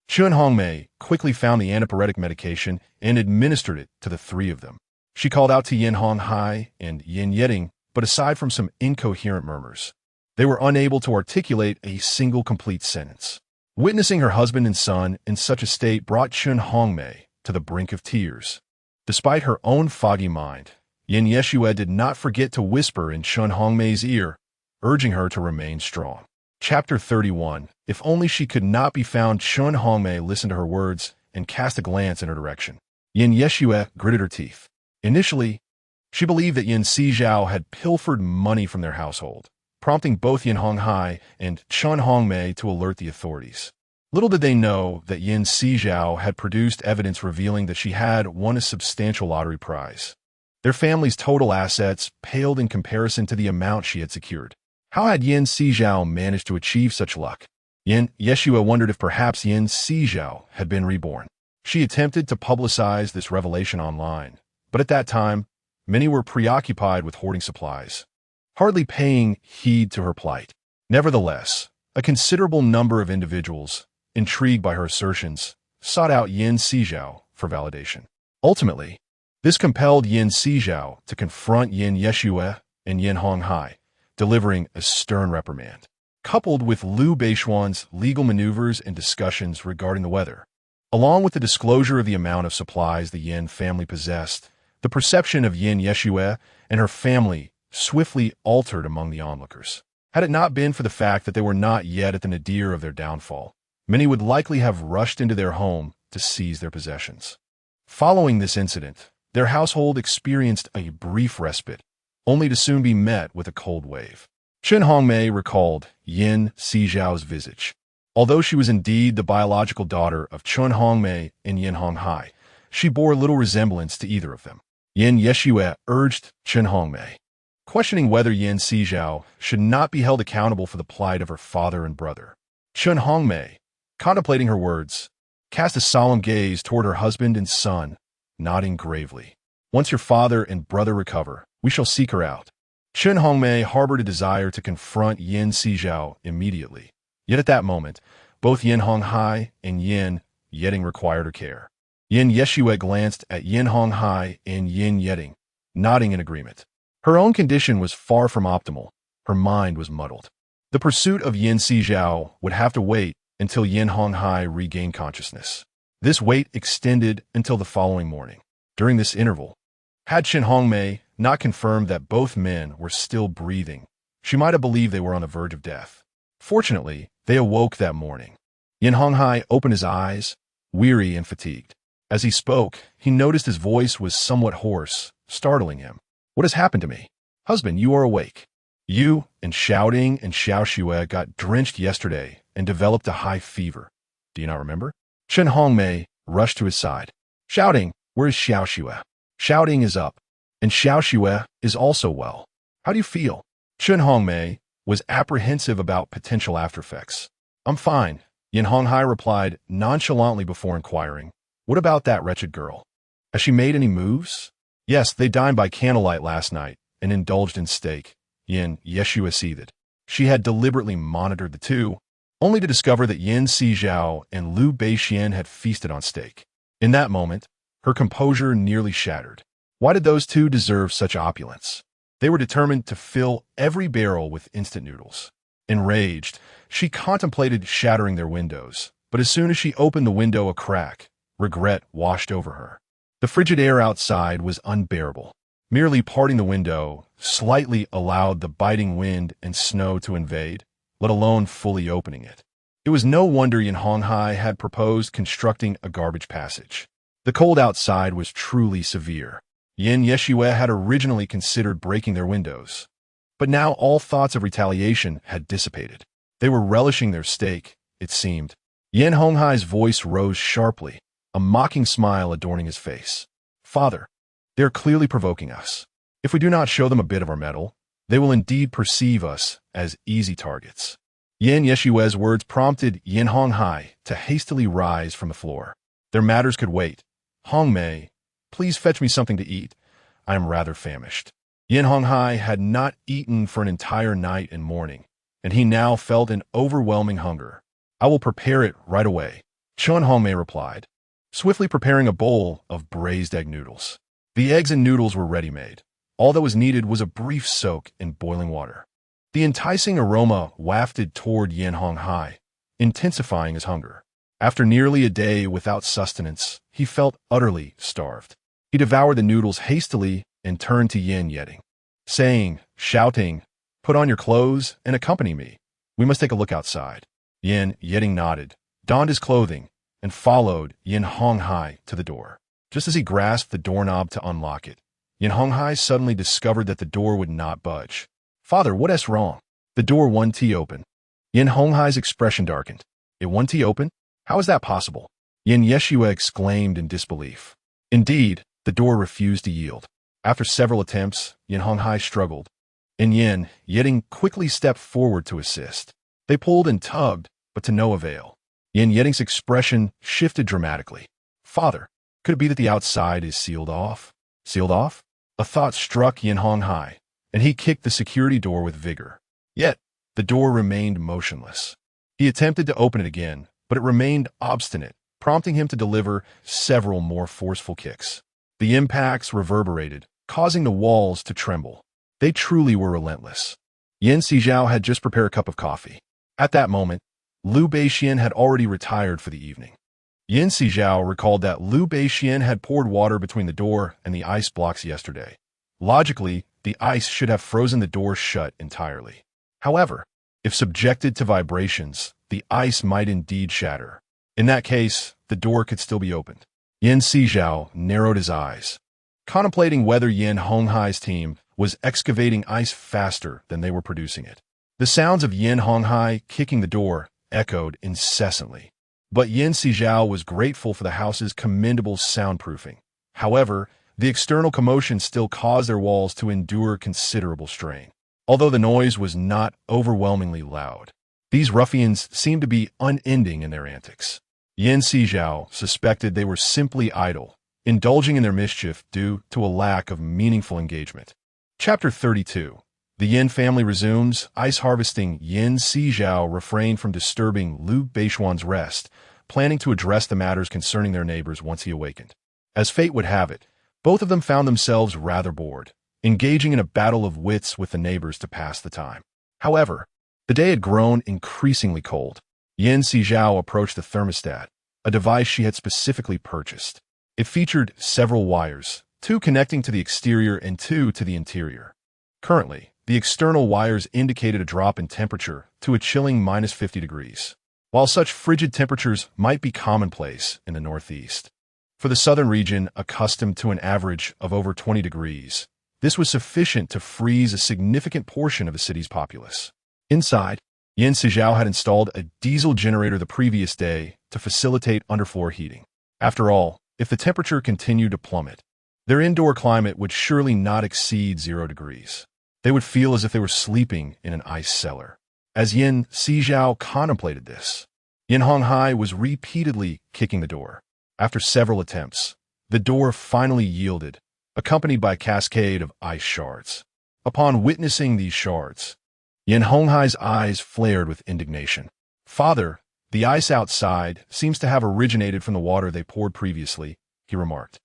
Chen Hongmei quickly found the antipyretic medication and administered it to the three of them. She called out to Yin Honghai and Yin Yeding, but aside from some incoherent murmurs, they were unable to articulate a single complete sentence. Witnessing her husband and son in such a state brought Chen Hongmei to the brink of tears. Despite her own foggy mind, Yin Yeshue did not forget to whisper in Chen Hongmei's ear, urging her to remain strong. Chapter 31. If only she could not be found, Chen Hongmei listened to her words and cast a glance in her direction. Yin Yeshue gritted her teeth. Initially, she believed that Yin Sizhao had pilfered money from their household, prompting both Yin Honghai and Chen Hongmei to alert the authorities. Little did they know that Yin Sizhao had produced evidence revealing that she had won a substantial lottery prize. Their family's total assets paled in comparison to the amount she had secured. How had Yin Sizhao managed to achieve such luck? Yin Yeshue wondered if perhaps Yin Sizhao had been reborn. She attempted to publicize this revelation online, but at that time, many were preoccupied with hoarding supplies, hardly paying heed to her plight. Nevertheless, a considerable number of individuals, intrigued by her assertions, sought out Yin Sizhao for validation. Ultimately, this compelled Yin Sizhao to confront Yin Yeshue and Yin Honghai, delivering a stern reprimand. Coupled with Liu Beishuan's legal maneuvers and discussions regarding the weather, along with the disclosure of the amount of supplies the Yin family possessed, the perception of Yin Yeshue and her family swiftly altered among the onlookers. Had it not been for the fact that they were not yet at the nadir of their downfall, many would likely have rushed into their home to seize their possessions. Following this incident, Their household experienced a brief respite, only to soon be met with a cold wave. Chen Hongmei recalled Yin Sizhao's visage. Although she was indeed the biological daughter of Chen Hongmei and Yin Honghai, she bore little resemblance to either of them. Yin Yeshue urged Chen Hongmei, questioning whether Yin Sizhao should not be held accountable for the plight of her father and brother. Chen Hongmei, contemplating her words, cast a solemn gaze toward her husband and son, nodding gravely. Once your father and brother recover, we shall seek her out. Chen Hongmei harbored a desire to confront Yin Sizhao immediately. Yet at that moment, both Yin Honghai and Yin Yeding required her care. Yin Yeshue glanced at Yin Honghai and Yin Yeding, nodding in agreement. Her own condition was far from optimal. Her mind was muddled. The pursuit of Yin Sizhao would have to wait until Yin Honghai regained consciousness. This wait extended until the following morning. During this interval, had Chen Hongmei not confirmed that both men were still breathing, she might have believed they were on the verge of death. Fortunately, they awoke that morning. Yin Honghai opened his eyes, weary and fatigued. As he spoke, he noticed his voice was somewhat hoarse, startling him. What has happened to me? Husband, you are awake. You and Shouting and Xiaoxue got drenched yesterday and developed a high fever. Do you not remember? Chen Hongmei rushed to his side. Shouting, where is Xiaoxue? Shouting is up, and Xiaoxue is also well. How do you feel? Chen Hongmei was apprehensive about potential aftereffects. I'm fine, Yin Honghai replied nonchalantly before inquiring. What about that wretched girl? Has she made any moves? Yes, they dined by candlelight last night and indulged in steak, Yin Yeshue seethed. She had deliberately monitored the two, only to discover that Yin Sizhao and Liu Beixian had feasted on steak. In that moment, her composure nearly shattered. Why did those two deserve such opulence? They were determined to fill every barrel with instant noodles. Enraged, she contemplated shattering their windows, but as soon as she opened the window a crack, regret washed over her. The frigid air outside was unbearable. Merely parting the window slightly allowed the biting wind and snow to invade, let alone fully opening it. It was no wonder Yin Honghai had proposed constructing a garbage passage. The cold outside was truly severe. Yin Yeshue had originally considered breaking their windows, but now all thoughts of retaliation had dissipated. They were relishing their steak, it seemed. Yin Honghai's voice rose sharply, a mocking smile adorning his face. Father, they are clearly provoking us. If we do not show them a bit of our mettle, they will indeed perceive us as easy targets. Yin Yeshue's words prompted Yin Honghai to hastily rise from the floor. Their matters could wait. Hongmei, please fetch me something to eat. I am rather famished. Yin Honghai had not eaten for an entire night and morning, and he now felt an overwhelming hunger. I will prepare it right away, Chen Hongmei replied, swiftly preparing a bowl of braised egg noodles. The eggs and noodles were ready-made. All that was needed was a brief soak in boiling water. The enticing aroma wafted toward Yin Honghai, intensifying his hunger. After nearly a day without sustenance, he felt utterly starved. He devoured the noodles hastily and turned to Yin Yeding, saying, shouting, put on your clothes and accompany me. We must take a look outside. Yin Yeding nodded, donned his clothing, and followed Yin Honghai to the door. Just as he grasped the doorknob to unlock it, Yin Honghai suddenly discovered that the door would not budge. Father, what is wrong? The door won't T open. Yin Honghai's expression darkened. It won't T open? How is that possible? Yin Yeshue exclaimed in disbelief. Indeed, the door refused to yield. After several attempts, Yin Honghai struggled, and Yin Yeding quickly stepped forward to assist. They pulled and tugged, but to no avail. Yin Yeding's expression shifted dramatically. Father, could it be that the outside is sealed off? Sealed off? A thought struck Yin Honghai, and he kicked the security door with vigor. Yet, the door remained motionless. He attempted to open it again, but it remained obstinate, prompting him to deliver several more forceful kicks. The impacts reverberated, causing the walls to tremble. They truly were relentless. Yin Sizhao had just prepared a cup of coffee. At that moment, Liu Beixian had already retired for the evening. Yin Sizhao recalled that Liu Beixian had poured water between the door and the ice blocks yesterday. Logically, the ice should have frozen the door shut entirely. However, if subjected to vibrations, the ice might indeed shatter. In that case, the door could still be opened. Yin Sizhao narrowed his eyes. contemplating whether Yin Honghai's team was excavating ice faster than they were producing it. The sounds of Yin Honghai kicking the door echoed incessantly. But Yin Sizhao was grateful for the house's commendable soundproofing. However, the external commotion still caused their walls to endure considerable strain. Although the noise was not overwhelmingly loud, these ruffians seemed to be unending in their antics. Yin Sizhao suspected they were simply idle, indulging in their mischief due to a lack of meaningful engagement. Chapter 32. The Yin family resumes ice harvesting. Yin Sizhao refrained from disturbing Liu Beishuan's rest, planning to address the matters concerning their neighbors once he awakened. As fate would have it, both of them found themselves rather bored, engaging in a battle of wits with the neighbors to pass the time. However, the day had grown increasingly cold. Yin Sizhao approached the thermostat, a device she had specifically purchased. It featured several wires, 2 connecting to the exterior and 2 to the interior. Currently, the external wires indicated a drop in temperature to a chilling -50 degrees. While such frigid temperatures might be commonplace in the Northeast, for the southern region accustomed to an average of over 20 degrees, this was sufficient to freeze a significant portion of the city's populace. Inside, Yin Sizhao had installed a diesel generator the previous day to facilitate underfloor heating. After all, if the temperature continued to plummet, their indoor climate would surely not exceed 0 degrees. They would feel as if they were sleeping in an ice cellar. As Yin Sizhao contemplated this, Yin Honghai was repeatedly kicking the door. After several attempts, the door finally yielded, accompanied by a cascade of ice shards. Upon witnessing these shards, Yin Honghai's eyes flared with indignation. "Father, the ice outside seems to have originated from the water they poured previously," he remarked.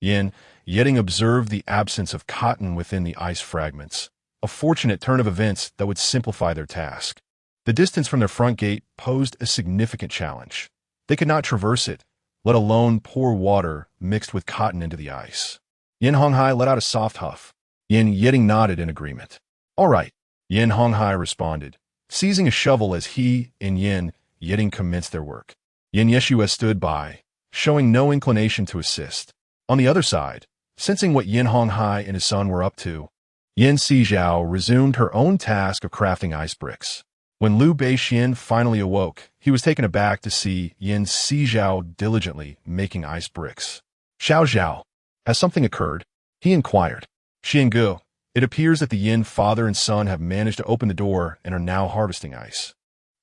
Yin Yetting observed the absence of cotton within the ice fragments, a fortunate turn of events that would simplify their task. The distance from their front gate posed a significant challenge. They could not traverse it, let alone pour water mixed with cotton into the ice. Yin Honghai let out a soft huff. Yin Yetting nodded in agreement. "All right," Yin Honghai responded, seizing a shovel as he and Yin Yetting commenced their work. Yin Yeshua stood by, showing no inclination to assist. On the other side, sensing what Yin Honghai and his son were up to, Yin Sizhao resumed her own task of crafting ice bricks. When Liu Beishuan finally awoke, he was taken aback to see Yin Sizhao diligently making ice bricks. "Xiao, has something occurred?" he inquired. "Xiangu, it appears that the Yin father and son have managed to open the door and are now harvesting ice.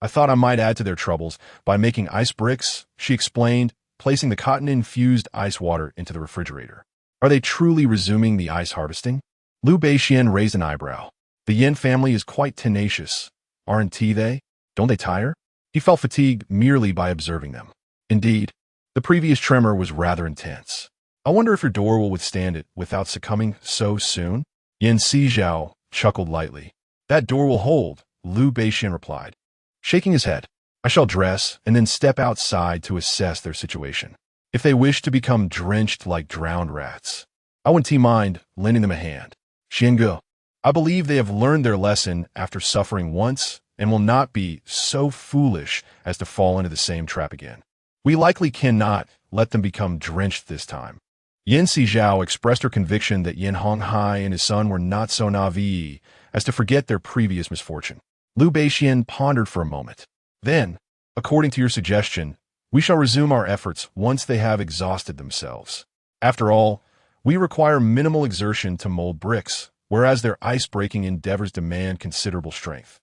I thought I might add to their troubles by making ice bricks," she explained, placing the cotton-infused ice water into the refrigerator. "Are they truly resuming the ice harvesting?" Liu Beishuan raised an eyebrow. "The Yin family is quite tenacious, aren't they? Don't they tire?" He felt fatigued merely by observing them. Indeed, the previous tremor was rather intense. "I wonder if your door will withstand it without succumbing so soon?" Yin Sizhao chuckled lightly. "That door will hold," Liu Beishuan replied, shaking his head. "I shall dress and then step outside to assess their situation. If they wish to become drenched like drowned rats, I wouldn't mind lending them a hand. Xiangu, I believe they have learned their lesson after suffering once and will not be so foolish as to fall into the same trap again. We likely cannot let them become drenched this time." Yin Sizhao expressed her conviction that Yin Honghai and his son were not so naive as to forget their previous misfortune. Liu Beishuan pondered for a moment. "Then, according to your suggestion, we shall resume our efforts once they have exhausted themselves. After all, we require minimal exertion to mold bricks, whereas their ice-breaking endeavors demand considerable strength."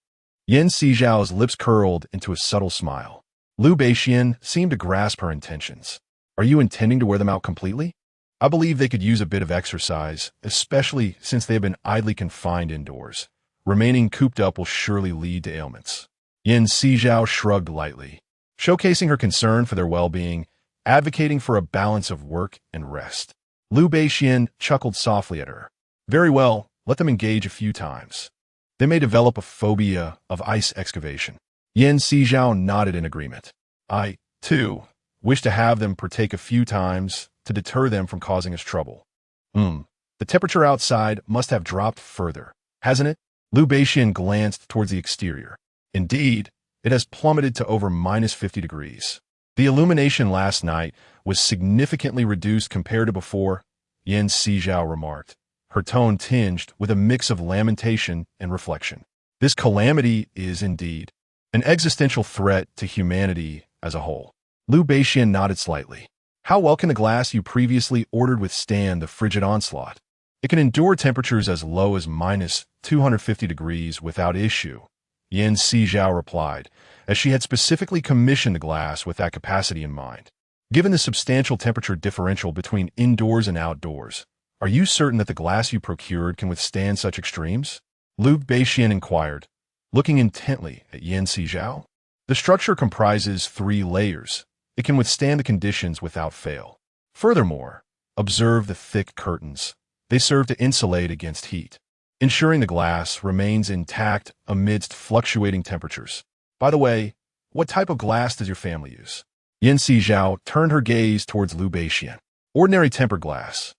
Yin Sizhao's lips curled into a subtle smile. Liu Beishuan seemed to grasp her intentions. "Are you intending to wear them out completely? I believe they could use a bit of exercise, especially since they have been idly confined indoors. Remaining cooped up will surely lead to ailments." Yin Sizhao shrugged lightly, showcasing her concern for their well-being, advocating for a balance of work and rest. Liu Beishuan chuckled softly at her. "Very well, let them engage a few times. They may develop a phobia of ice excavation." Yin Sizhao nodded in agreement. "I, too, wish to have them partake a few times to deter them from causing us trouble." The temperature outside must have dropped further, hasn't it?" Liu Beishuan glanced towards the exterior. "Indeed, it has plummeted to over -50 degrees. The illumination last night was significantly reduced compared to before, Yan Sizhao remarked, her tone tinged with a mix of lamentation and reflection. This calamity is indeed an existential threat to humanity as a whole. Liu Beixian nodded slightly. How well can the glass you previously ordered withstand the frigid onslaught? It can endure temperatures as low as minus 250 degrees without issue, Yan Sizhao replied, as she had specifically commissioned the glass with that capacity in mind. Given the substantial temperature differential between indoors and outdoors, are you certain that the glass you procured can withstand such extremes? Liu Beixian inquired, looking intently at Yan Sizhao. The structure comprises 3 layers. It can withstand the conditions without fail. Furthermore, observe the thick curtains. They serve to insulate against heat, ensuring the glass remains intact amidst fluctuating temperatures. By the way, what type of glass does your family use? Yan Sizhao turned her gaze towards Liu Beixian. Ordinary tempered glass,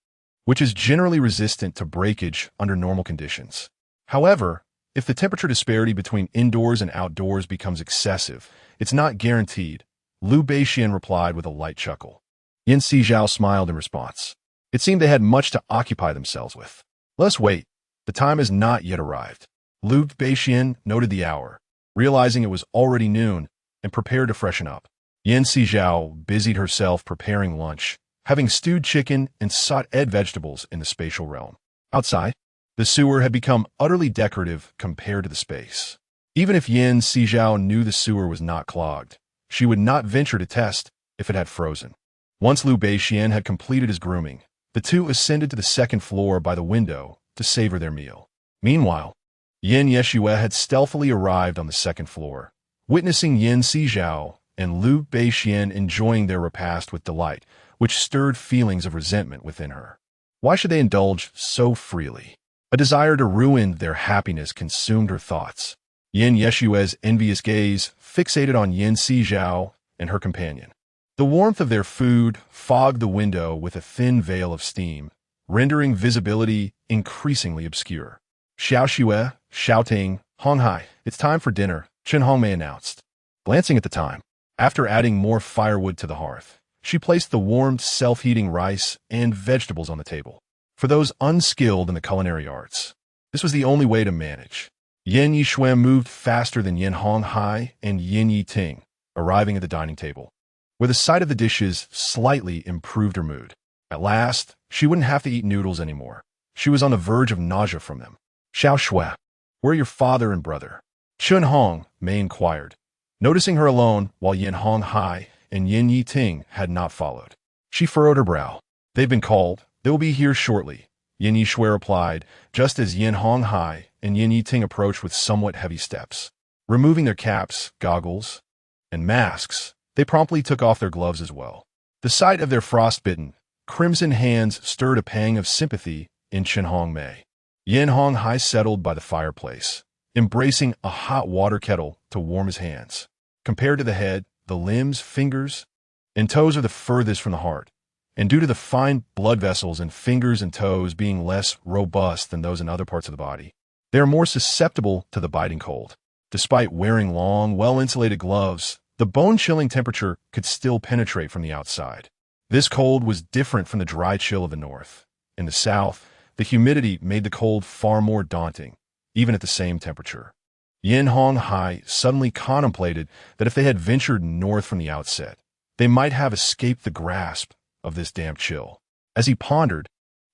which is generally resistant to breakage under normal conditions. However, if the temperature disparity between indoors and outdoors becomes excessive, it's not guaranteed, Liu Beixian replied with a light chuckle. Yan Sizhao smiled in response. It seemed they had much to occupy themselves with. Let us wait. The time has not yet arrived. Liu Beixian noted the hour, realizing it was already noon, and prepared to freshen up. Yan Sizhao busied herself preparing lunch, having stewed chicken and sautéed vegetables in the spatial realm. Outside, the sewer had become utterly decorative compared to the space. Even if Yan Sizhao knew the sewer was not clogged, she would not venture to test if it had frozen. Once Liu Beixian had completed his grooming, the two ascended to the second floor by the window to savor their meal. Meanwhile, Yan Yeshue had stealthily arrived on the second floor, witnessing Yan Sizhao and Liu Beixian enjoying their repast with delight, which stirred feelings of resentment within her. Why should they indulge so freely? A desire to ruin their happiness consumed her thoughts. Yan Yeshue's envious gaze fixated on Yan Sizhao and her companion. The warmth of their food fogged the window with a thin veil of steam, rendering visibility increasingly obscure. Xiao Xue, Xiao Ting, Hong Hai, it's time for dinner, Chen Hongmei announced. Glancing at the time, after adding more firewood to the hearth, she placed the warmed, self-heating rice and vegetables on the table. For those unskilled in the culinary arts, this was the only way to manage. Yan Yishuan moved faster than Yan Hong Hai and Yin Yi Ting, arriving at the dining table, where the sight of the dishes slightly improved her mood. At last, she wouldn't have to eat noodles anymore. She was on the verge of nausea from them. Xiao Xue, where are your father and brother? Chen Hong Mei inquired, noticing her alone while Yan Hong Hai and Yin Yi Ting had not followed. She furrowed her brow. They've been called. They will be here shortly, Yin Yishui replied, just as Yan Hong Hai and Yin Yi Ting approached with somewhat heavy steps. Removing their caps, goggles, and masks, they promptly took off their gloves as well. The sight of their frostbitten, crimson hands stirred a pang of sympathy in Chen Hong Mei. Yan Hong Hai settled by the fireplace, embracing a hot water kettle to warm his hands. Compared to the head, the limbs, fingers, and toes are the furthest from the heart, and due to the fine blood vessels in fingers and toes being less robust than those in other parts of the body, they are more susceptible to the biting cold. Despite wearing long, well-insulated gloves, the bone-chilling temperature could still penetrate from the outside. This cold was different from the dry chill of the north. In the south, the humidity made the cold far more daunting, even at the same temperature. Yan Hong Hai suddenly contemplated that if they had ventured north from the outset, they might have escaped the grasp of this damp chill. As he pondered,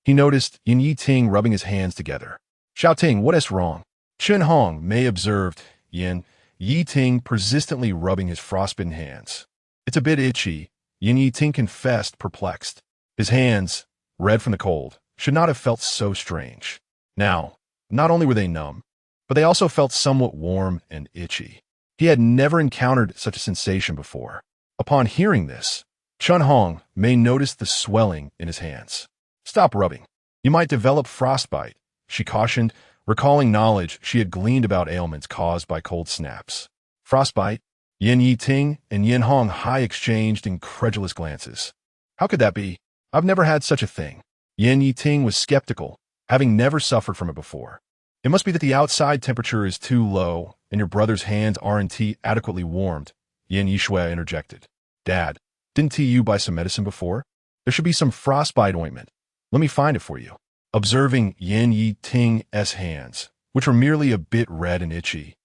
he noticed Yin Yi Ting rubbing his hands together. Xiao Ting, what is wrong? Chen Hong Mei observed Yin Yi Ting persistently rubbing his frostbitten hands. It's a bit itchy, Yin Yi Ting confessed, perplexed. His hands, red from the cold, should not have felt so strange. Now, not only were they numb, but they also felt somewhat warm and itchy. He had never encountered such a sensation before. Upon hearing this, Chen Hong Mei noticed the swelling in his hands. Stop rubbing. You might develop frostbite, she cautioned, recalling knowledge she had gleaned about ailments caused by cold snaps. Frostbite? Yin Yi Ting and Yan Hong Hai exchanged incredulous glances. How could that be? I've never had such a thing. Yin Yi Ting was skeptical, having never suffered from it before. It must be that the outside temperature is too low and your brother's hands aren't adequately warmed, Yin Yishui interjected. Dad, didn't you buy some medicine before? There should be some frostbite ointment. Let me find it for you. Observing Yan Yiting's hands, which were merely a bit red and itchy,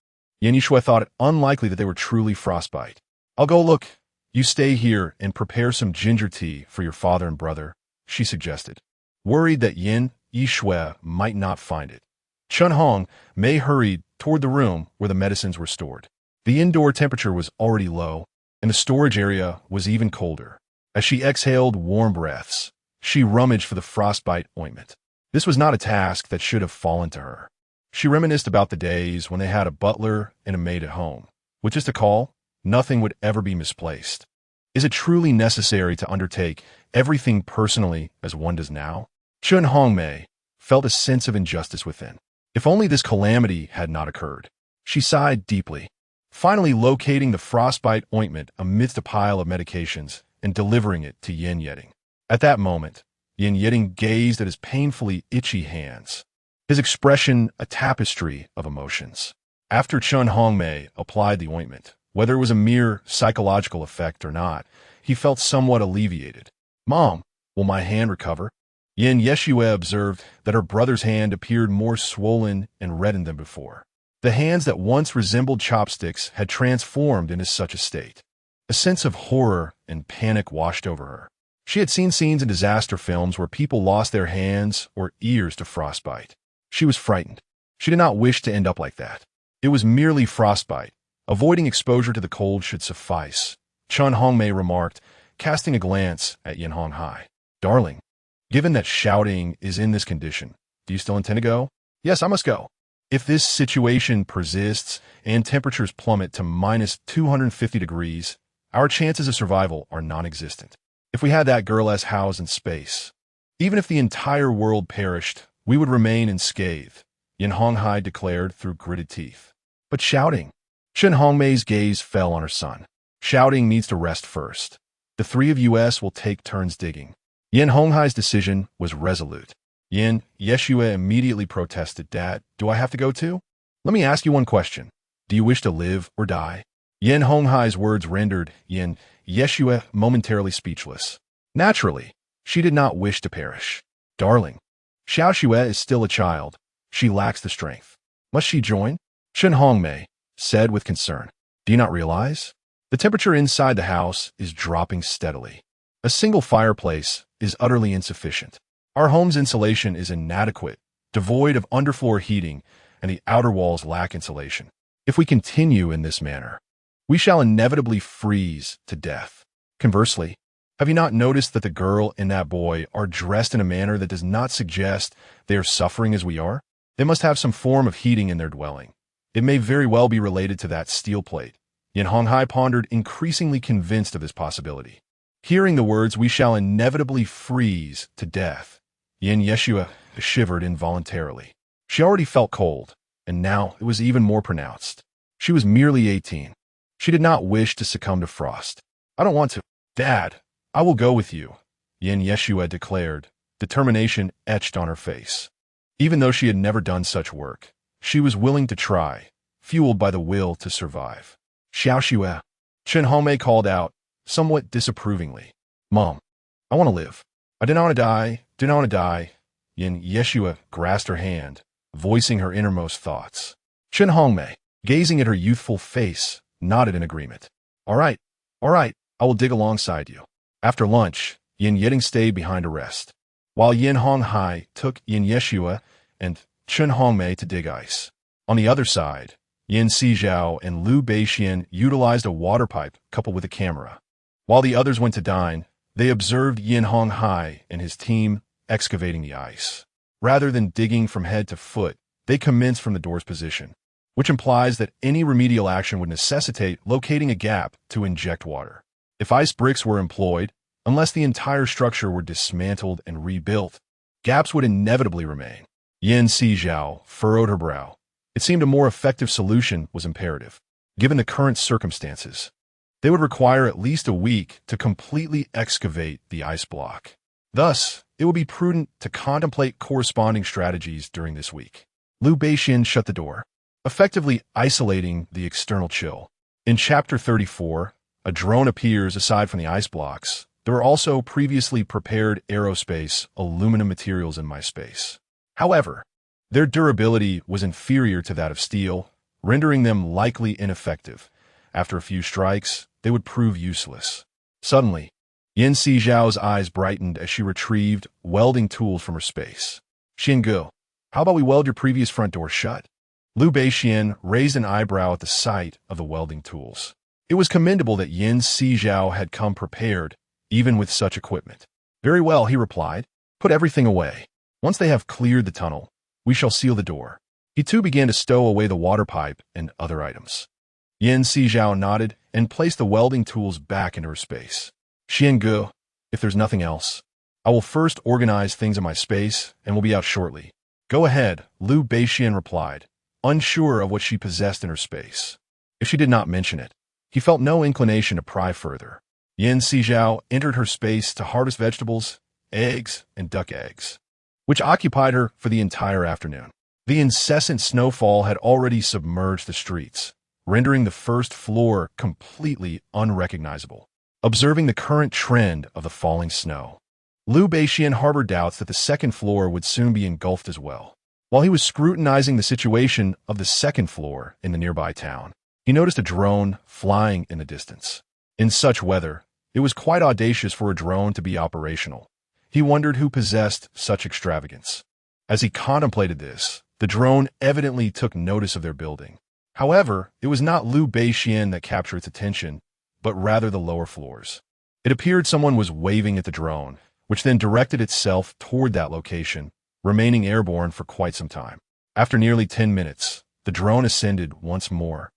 Yan Yishui thought it unlikely that they were truly frostbite. I'll go look. You stay here and prepare some ginger tea for your father and brother, she suggested, worried that Yan Yishui might not find it. Chun Hong Mei hurried toward the room where the medicines were stored. The indoor temperature was already low, and the storage area was even colder. As she exhaled warm breaths, she rummaged for the frostbite ointment. This was not a task that should have fallen to her. She reminisced about the days when they had a butler and a maid at home. With just a call, nothing would ever be misplaced. Is it truly necessary to undertake everything personally as one does now? Chun Hongmei felt a sense of injustice within. If only this calamity had not occurred. She sighed deeply, finally locating the frostbite ointment amidst a pile of medications and delivering it to Yin Yeding. At that moment, Yin Yeding gazed at his painfully itchy hands, his expression a tapestry of emotions. After Chun Hongmei applied the ointment, whether it was a mere psychological effect or not, he felt somewhat alleviated. Mom, will my hand recover? Yin Yeshue observed that her brother's hand appeared more swollen and reddened than before. The hands that once resembled chopsticks had transformed into such a state. A sense of horror and panic washed over her. She had seen scenes in disaster films where people lost their hands or ears to frostbite. She was frightened. She did not wish to end up like that. It was merely frostbite. Avoiding exposure to the cold should suffice, Chun Hongmei remarked, casting a glance at Yin Honghai. Darling, given that shouting is in this condition, do you still intend to go? Yes, I must go. If this situation persists and temperatures plummet to minus 250 degrees, our chances of survival are non-existent. If we had that girl-ass housed in space, even if the entire world perished, we would remain unscathed, Yin Honghai declared through gritted teeth. But shouting. Chun Hongmei's gaze fell on her son. Shouting needs to rest first. The three of us will take turns digging. Yin Honghai's decision was resolute. Yin Yeshue immediately protested, Dad, do I have to go too? Let me ask you one question. Do you wish to live or die? Yin Honghai's words rendered Yin Yeshue momentarily speechless. Naturally, she did not wish to perish. Darling, Xiao Xue is still a child. She lacks the strength. Must she join? Chun Hongmei said with concern. Do you not realize? The temperature inside the house is dropping steadily. A single fireplace is utterly insufficient. Our home's insulation is inadequate, devoid of underfloor heating, and the outer walls lack insulation. If we continue in this manner, we shall inevitably freeze to death. Conversely, have you not noticed that the girl and that boy are dressed in a manner that does not suggest they are suffering as we are? They must have some form of heating in their dwelling. It may very well be related to that steel plate. Yin Honghai pondered, increasingly convinced of this possibility. Hearing the words, we shall inevitably freeze to death, Yin Yeshua shivered involuntarily. She already felt cold, and now it was even more pronounced. She was merely 18. She did not wish to succumb to frost. I don't want to. Dad, I will go with you, Yin Yeshua declared, determination etched on her face. Even though she had never done such work, she was willing to try, fueled by the will to survive. Xiao Xue, Chun Hongmei called out, somewhat disapprovingly. Mom, I want to live. I do not want to die, do not want to die. Yin Yeshua grasped her hand, voicing her innermost thoughts. Chun Hongmei, gazing at her youthful face, nodded in agreement. All right, I will dig alongside you. After lunch, Yin Yeding stayed behind to rest, while Yin Honghai took Yin Yeshua and Chun Hongmei to dig ice. On the other side, Yin Sizhao and Liu Beixian utilized a water pipe coupled with a camera. While the others went to dine, they observed Yin Honghai and his team excavating the ice. Rather than digging from head to foot, they commenced from the door's position, which implies that any remedial action would necessitate locating a gap to inject water. If ice bricks were employed, unless the entire structure were dismantled and rebuilt, gaps would inevitably remain. Yin Sizhao furrowed her brow. It seemed a more effective solution was imperative. Given the current circumstances, they would require at least a week to completely excavate the ice block. Thus, it would be prudent to contemplate corresponding strategies during this week. Liu Beixian shut the door, effectively isolating the external chill. In Chapter 34, a drone appears aside from the ice blocks, There are also previously prepared aerospace aluminum materials in my space. However, their durability was inferior to that of steel, rendering them likely ineffective. After a few strikes, they would prove useless. Suddenly, Sizhao's eyes brightened as she retrieved welding tools from her space. "Xingu, how about we weld your previous front door shut?" Liu Beixian raised an eyebrow at the sight of the welding tools. It was commendable that Sizhao had come prepared, even with such equipment. "Very well," he replied. "Put everything away. Once they have cleared the tunnel, we shall seal the door." He too began to stow away the water pipe and other items. Sizhao nodded and placed the welding tools back into her space. "Xingu, if there's nothing else, I will first organize things in my space and will be out shortly." "Go ahead," Liu Beixian replied, unsure of what she possessed in her space. If she did not mention it, he felt no inclination to pry further. Sizhao entered her space to harvest vegetables, eggs, and duck eggs, which occupied her for the entire afternoon. The incessant snowfall had already submerged the streets, rendering the first floor completely unrecognizable. Observing the current trend of the falling snow, Liu Beixian harbored doubts that the second floor would soon be engulfed as well. While he was scrutinizing the situation of the second floor in the nearby town, he noticed a drone flying in the distance. In such weather, it was quite audacious for a drone to be operational. He wondered who possessed such extravagance. As he contemplated this, the drone evidently took notice of their building. However, it was not Liu Beixian that captured its attention, but rather the lower floors. It appeared someone was waving at the drone, which then directed itself toward that location, remaining airborne for quite some time. After nearly 10 minutes, the drone ascended once more,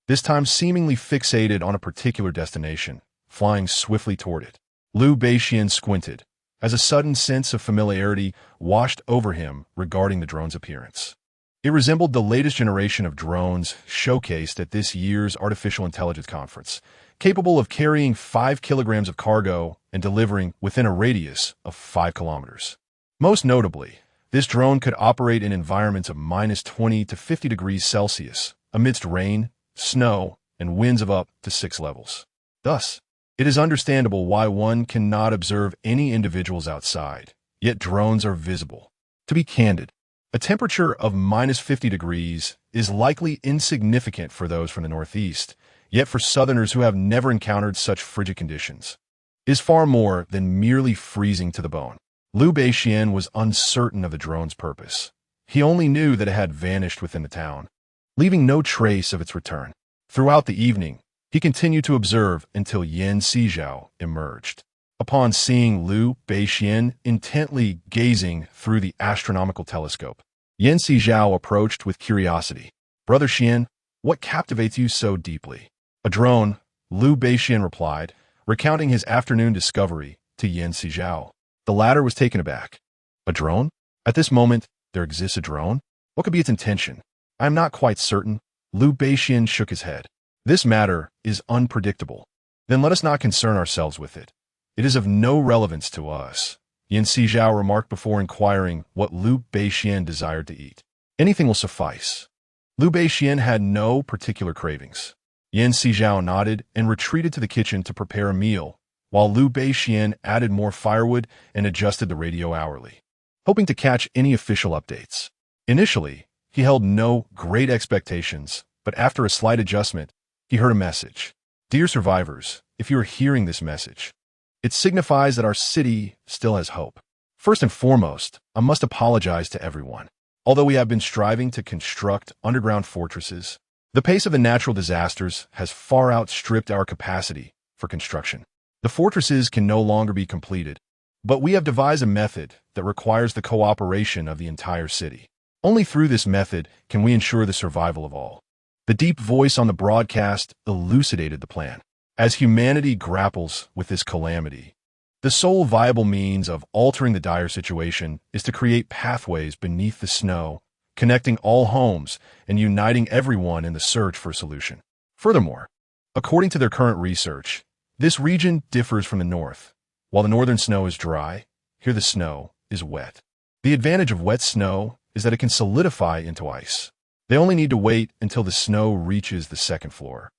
this time seemingly fixated on a particular destination, flying swiftly toward it. Liu Beixian squinted, as a sudden sense of familiarity washed over him regarding the drone's appearance. It resembled the latest generation of drones showcased at this year's Artificial Intelligence Conference, capable of carrying 5 kilograms of cargo and delivering within a radius of 5 kilometers. Most notably, this drone could operate in environments of -20 to 50 degrees Celsius, amidst rain, snow, and winds of up to 6 levels. Thus, it is understandable why one cannot observe any individuals outside, yet drones are visible. To be candid, a temperature of -50 degrees is likely insignificant for those from the Northeast, yet for Southerners who have never encountered such frigid conditions, is far more than merely freezing to the bone. Liu Beixian was uncertain of the drone's purpose. He only knew that it had vanished within the town, leaving no trace of its return. Throughout the evening, he continued to observe until Sizhao emerged. Upon seeing Liu Beixian intently gazing through the astronomical telescope, Sizhao approached with curiosity. "Brother Xian, what captivates you so deeply?" "A drone," Liu Beixian replied, recounting his afternoon discovery to Sizhao. The latter was taken aback. "A drone? At this moment, there exists a drone? What could be its intention?" "I am not quite certain." Liu Beixian shook his head. "This matter is unpredictable. Then let us not concern ourselves with it. It is of no relevance to us," Sizhao remarked before inquiring what Liu Beixian desired to eat. "Anything will suffice." Liu Beixian had no particular cravings. Sizhao nodded and retreated to the kitchen to prepare a meal, while Liu Beixian added more firewood and adjusted the radio hourly, hoping to catch any official updates. Initially, he held no great expectations, but after a slight adjustment, he heard a message. "Dear survivors, if you are hearing this message, it signifies that our city still has hope. First and foremost, I must apologize to everyone. Although we have been striving to construct underground fortresses, the pace of the natural disasters has far outstripped our capacity for construction. The fortresses can no longer be completed, but we have devised a method that requires the cooperation of the entire city. Only through this method can we ensure the survival of all." The deep voice on the broadcast elucidated the plan. As humanity grapples with this calamity, the sole viable means of altering the dire situation is to create pathways beneath the snow, connecting all homes and uniting everyone in the search for a solution. Furthermore, according to their current research, this region differs from the north. While the northern snow is dry, here the snow is wet. The advantage of wet snow is that it can solidify into ice. They only need to wait until the snow reaches the second floor.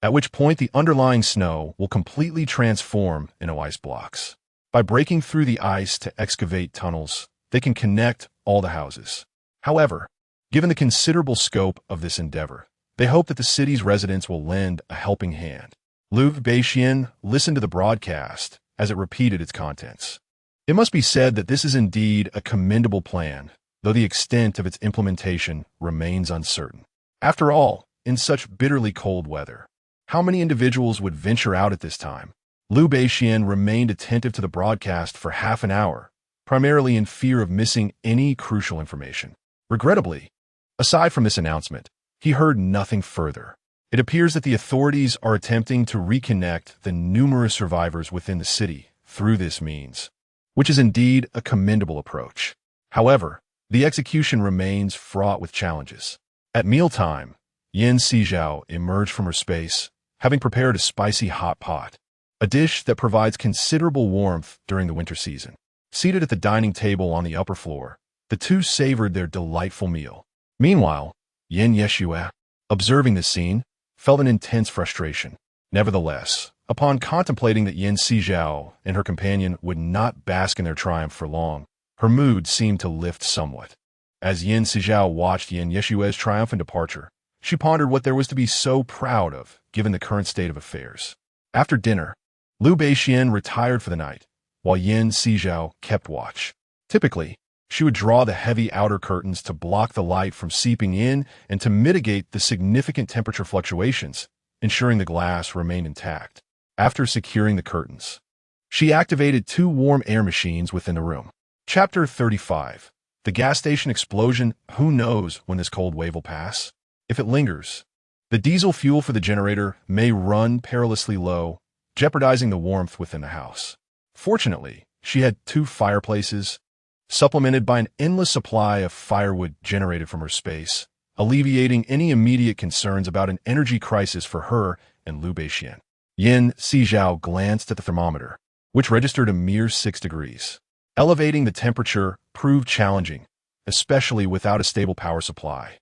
at which point the underlying snow will completely transform into ice blocks. By breaking through the ice to excavate tunnels, they can connect all the houses. However, given the considerable scope of this endeavor, they hope that the city's residents will lend a helping hand. Liu Beixian listened to the broadcast as it repeated its contents. It must be said that this is indeed a commendable plan, though the extent of its implementation remains uncertain. After all, in such bitterly cold weather, how many individuals would venture out at this time? Liu Beixian remained attentive to the broadcast for half an hour, primarily in fear of missing any crucial information. Regrettably, aside from this announcement, he heard nothing further. It appears that the authorities are attempting to reconnect the numerous survivors within the city through this means, which is indeed a commendable approach. However, the execution remains fraught with challenges. At mealtime, Sizhao emerged from her space, having prepared a spicy hot pot, a dish that provides considerable warmth during the winter season. Seated at the dining table on the upper floor, the two savored their delightful meal. Meanwhile, Yeshui, observing this scene, felt an intense frustration. Nevertheless, upon contemplating that Sizhao and her companion would not bask in their triumph for long, her mood seemed to lift somewhat. As Sizhao watched Yeshui's triumphant departure, she pondered what there was to be so proud of, given the current state of affairs. After dinner, Liu Beixian retired for the night, while Sizhao kept watch. Typically, she would draw the heavy outer curtains to block the light from seeping in and to mitigate the significant temperature fluctuations, ensuring the glass remained intact. After securing the curtains, she activated 2 warm air machines within the room. Chapter 35. The gas station explosion. Who knows when this cold wave will pass? If it lingers, the diesel fuel for the generator may run perilously low, jeopardizing the warmth within the house. Fortunately, she had 2 fireplaces, supplemented by an endless supply of firewood generated from her space, alleviating any immediate concerns about an energy crisis for her and Liu Beixian. Sizhao glanced at the thermometer, which registered a mere 6 degrees. Elevating the temperature proved challenging, especially without a stable power supply.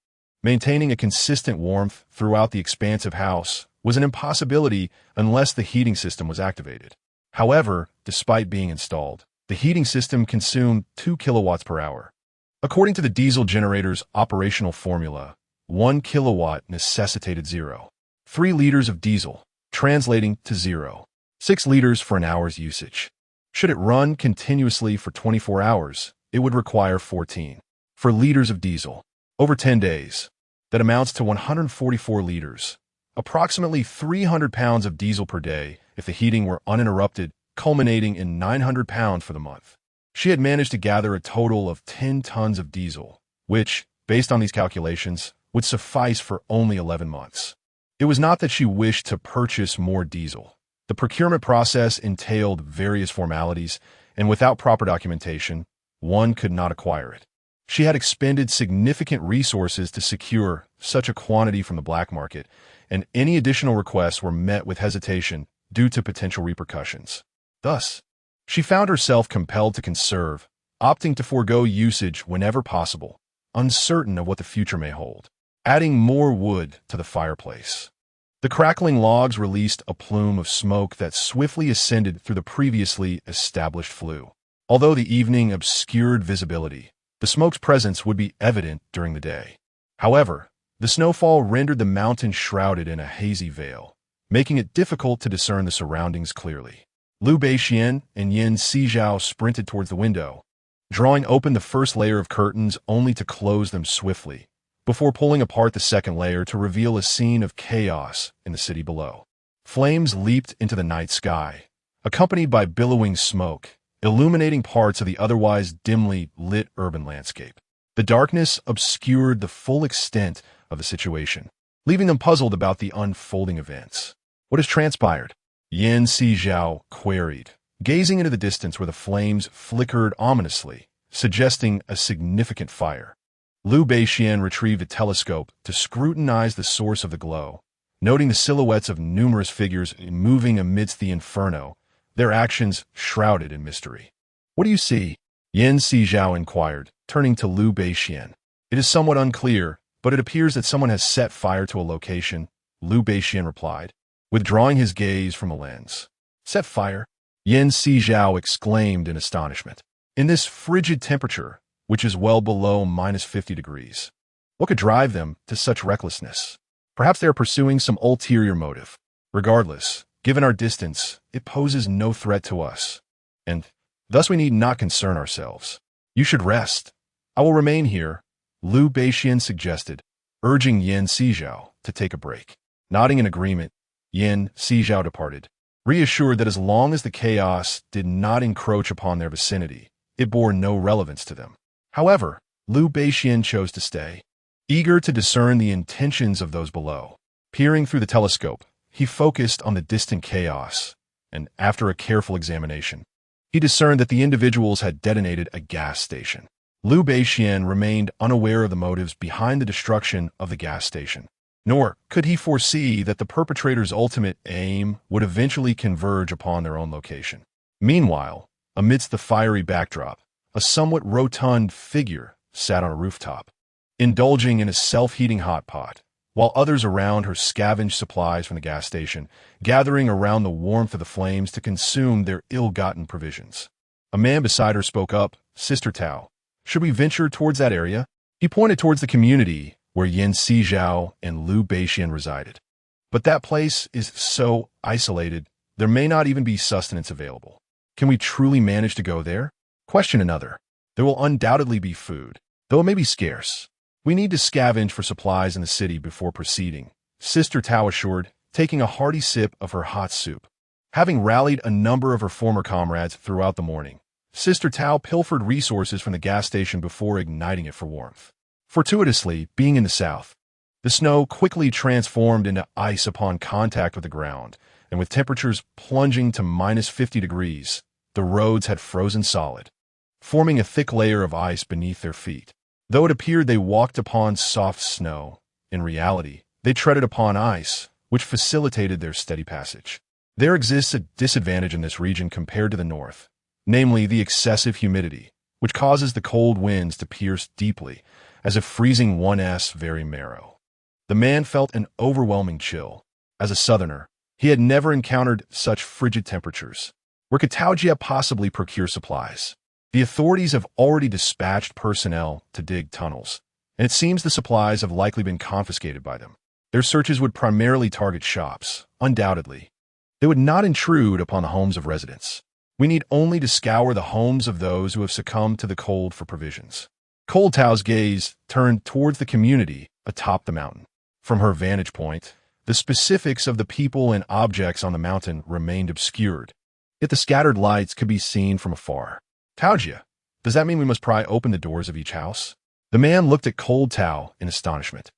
Maintaining a consistent warmth throughout the expansive house was an impossibility unless the heating system was activated. However, despite being installed, the heating system consumed 2 kilowatts per hour. According to the diesel generator's operational formula, 1 kilowatt necessitated 0.3 liters of diesel, translating to 0.6 liters for an hour's usage. Should it run continuously for 24 hours, it would require 14.4 liters of diesel. Over 10 days, that amounts to 144 liters, approximately 300 pounds of diesel per day if the heating were uninterrupted, culminating in 900 pounds for the month. She had managed to gather a total of 10 tons of diesel, which, based on these calculations, would suffice for only 11 months. It was not that she wished to purchase more diesel. The procurement process entailed various formalities, and without proper documentation, one could not acquire it. She had expended significant resources to secure such a quantity from the black market, and any additional requests were met with hesitation due to potential repercussions. Thus, she found herself compelled to conserve, opting to forego usage whenever possible, uncertain of what the future may hold. Adding more wood to the fireplace. The crackling logs released a plume of smoke that swiftly ascended through the previously established flue. Although the evening obscured visibility, the smoke's presence would be evident during the day. However, the snowfall rendered the mountain shrouded in a hazy veil, making it difficult to discern the surroundings clearly. Liu Beixian and Sizhao sprinted towards the window, drawing open the first layer of curtains only to close them swiftly, before pulling apart the second layer to reveal a scene of chaos in the city below. Flames leaped into the night sky, accompanied by billowing smoke, illuminating parts of the otherwise dimly lit urban landscape. The darkness obscured the full extent of the situation, leaving them puzzled about the unfolding events. What has transpired? Sizhao queried, gazing into the distance where the flames flickered ominously, suggesting a significant fire. Liu Beixian retrieved a telescope to scrutinize the source of the glow, noting the silhouettes of numerous figures moving amidst the inferno, their actions shrouded in mystery. "What do you see?" Sizhao inquired, turning to Liu Beixian. "It is somewhat unclear, but it appears that someone has set fire to a location," Liu Beixian replied. withdrawing his gaze from the lens. Set fire? Sizhao exclaimed in astonishment. In this frigid temperature, which is well below -50 degrees. What could drive them to such recklessness? Perhaps they are pursuing some ulterior motive. Regardless, given our distance, it poses no threat to us. And thus we need not concern ourselves. You should rest. I will remain here, Basin suggested, urging Sizhao to take a break. Nodding in agreement, Sizhao departed, reassured that as long as the chaos did not encroach upon their vicinity, it bore no relevance to them. However, Basin chose to stay, eager to discern the intentions of those below. Peering through the telescope, he focused on the distant chaos, and after a careful examination, he discerned that the individuals had detonated a gas station. Basin remained unaware of the motives behind the destruction of the gas station, nor could he foresee that the perpetrators' ultimate aim would eventually converge upon their own location. Meanwhile, amidst the fiery backdrop, a somewhat rotund figure sat on a rooftop, indulging in a self-heating hot pot, while others around her scavenged supplies from the gas station, gathering around the warmth of the flames to consume their ill-gotten provisions. A man beside her spoke up, "Sister Tao, should we venture towards that area?" He pointed towards the community where Sizhao and Basin resided. "But that place is so isolated, there may not even be sustenance available. Can we truly manage to go there?" Question another. "There will undoubtedly be food, though it may be scarce. We need to scavenge for supplies in the city before proceeding," Sister Tao assured, taking a hearty sip of her hot soup. Having rallied a number of her former comrades throughout the morning, Sister Tao pilfered resources from the gas station before igniting it for warmth. Fortuitously, being in the south, the snow quickly transformed into ice upon contact with the ground, and with temperatures plunging to -50 degrees, the roads had frozen solid, forming a thick layer of ice beneath their feet. Though it appeared they walked upon soft snow, in reality, they treaded upon ice, which facilitated their steady passage. There exists a disadvantage in this region compared to the north, namely the excessive humidity, which causes the cold winds to pierce deeply, as if freezing one's very marrow. The man felt an overwhelming chill. As a southerner, he had never encountered such frigid temperatures. Where could Taojia possibly procure supplies? The authorities have already dispatched personnel to dig tunnels, and it seems the supplies have likely been confiscated by them. Their searches would primarily target shops, undoubtedly. They would not intrude upon the homes of residents. We need only to scour the homes of those who have succumbed to the cold for provisions. Cold Tao's gaze turned towards the community atop the mountain. From her vantage point, the specifics of the people and objects on the mountain remained obscured, yet the scattered lights could be seen from afar. "Taojia, does that mean we must pry open the doors of each house?" The man looked at Cold Tao in astonishment.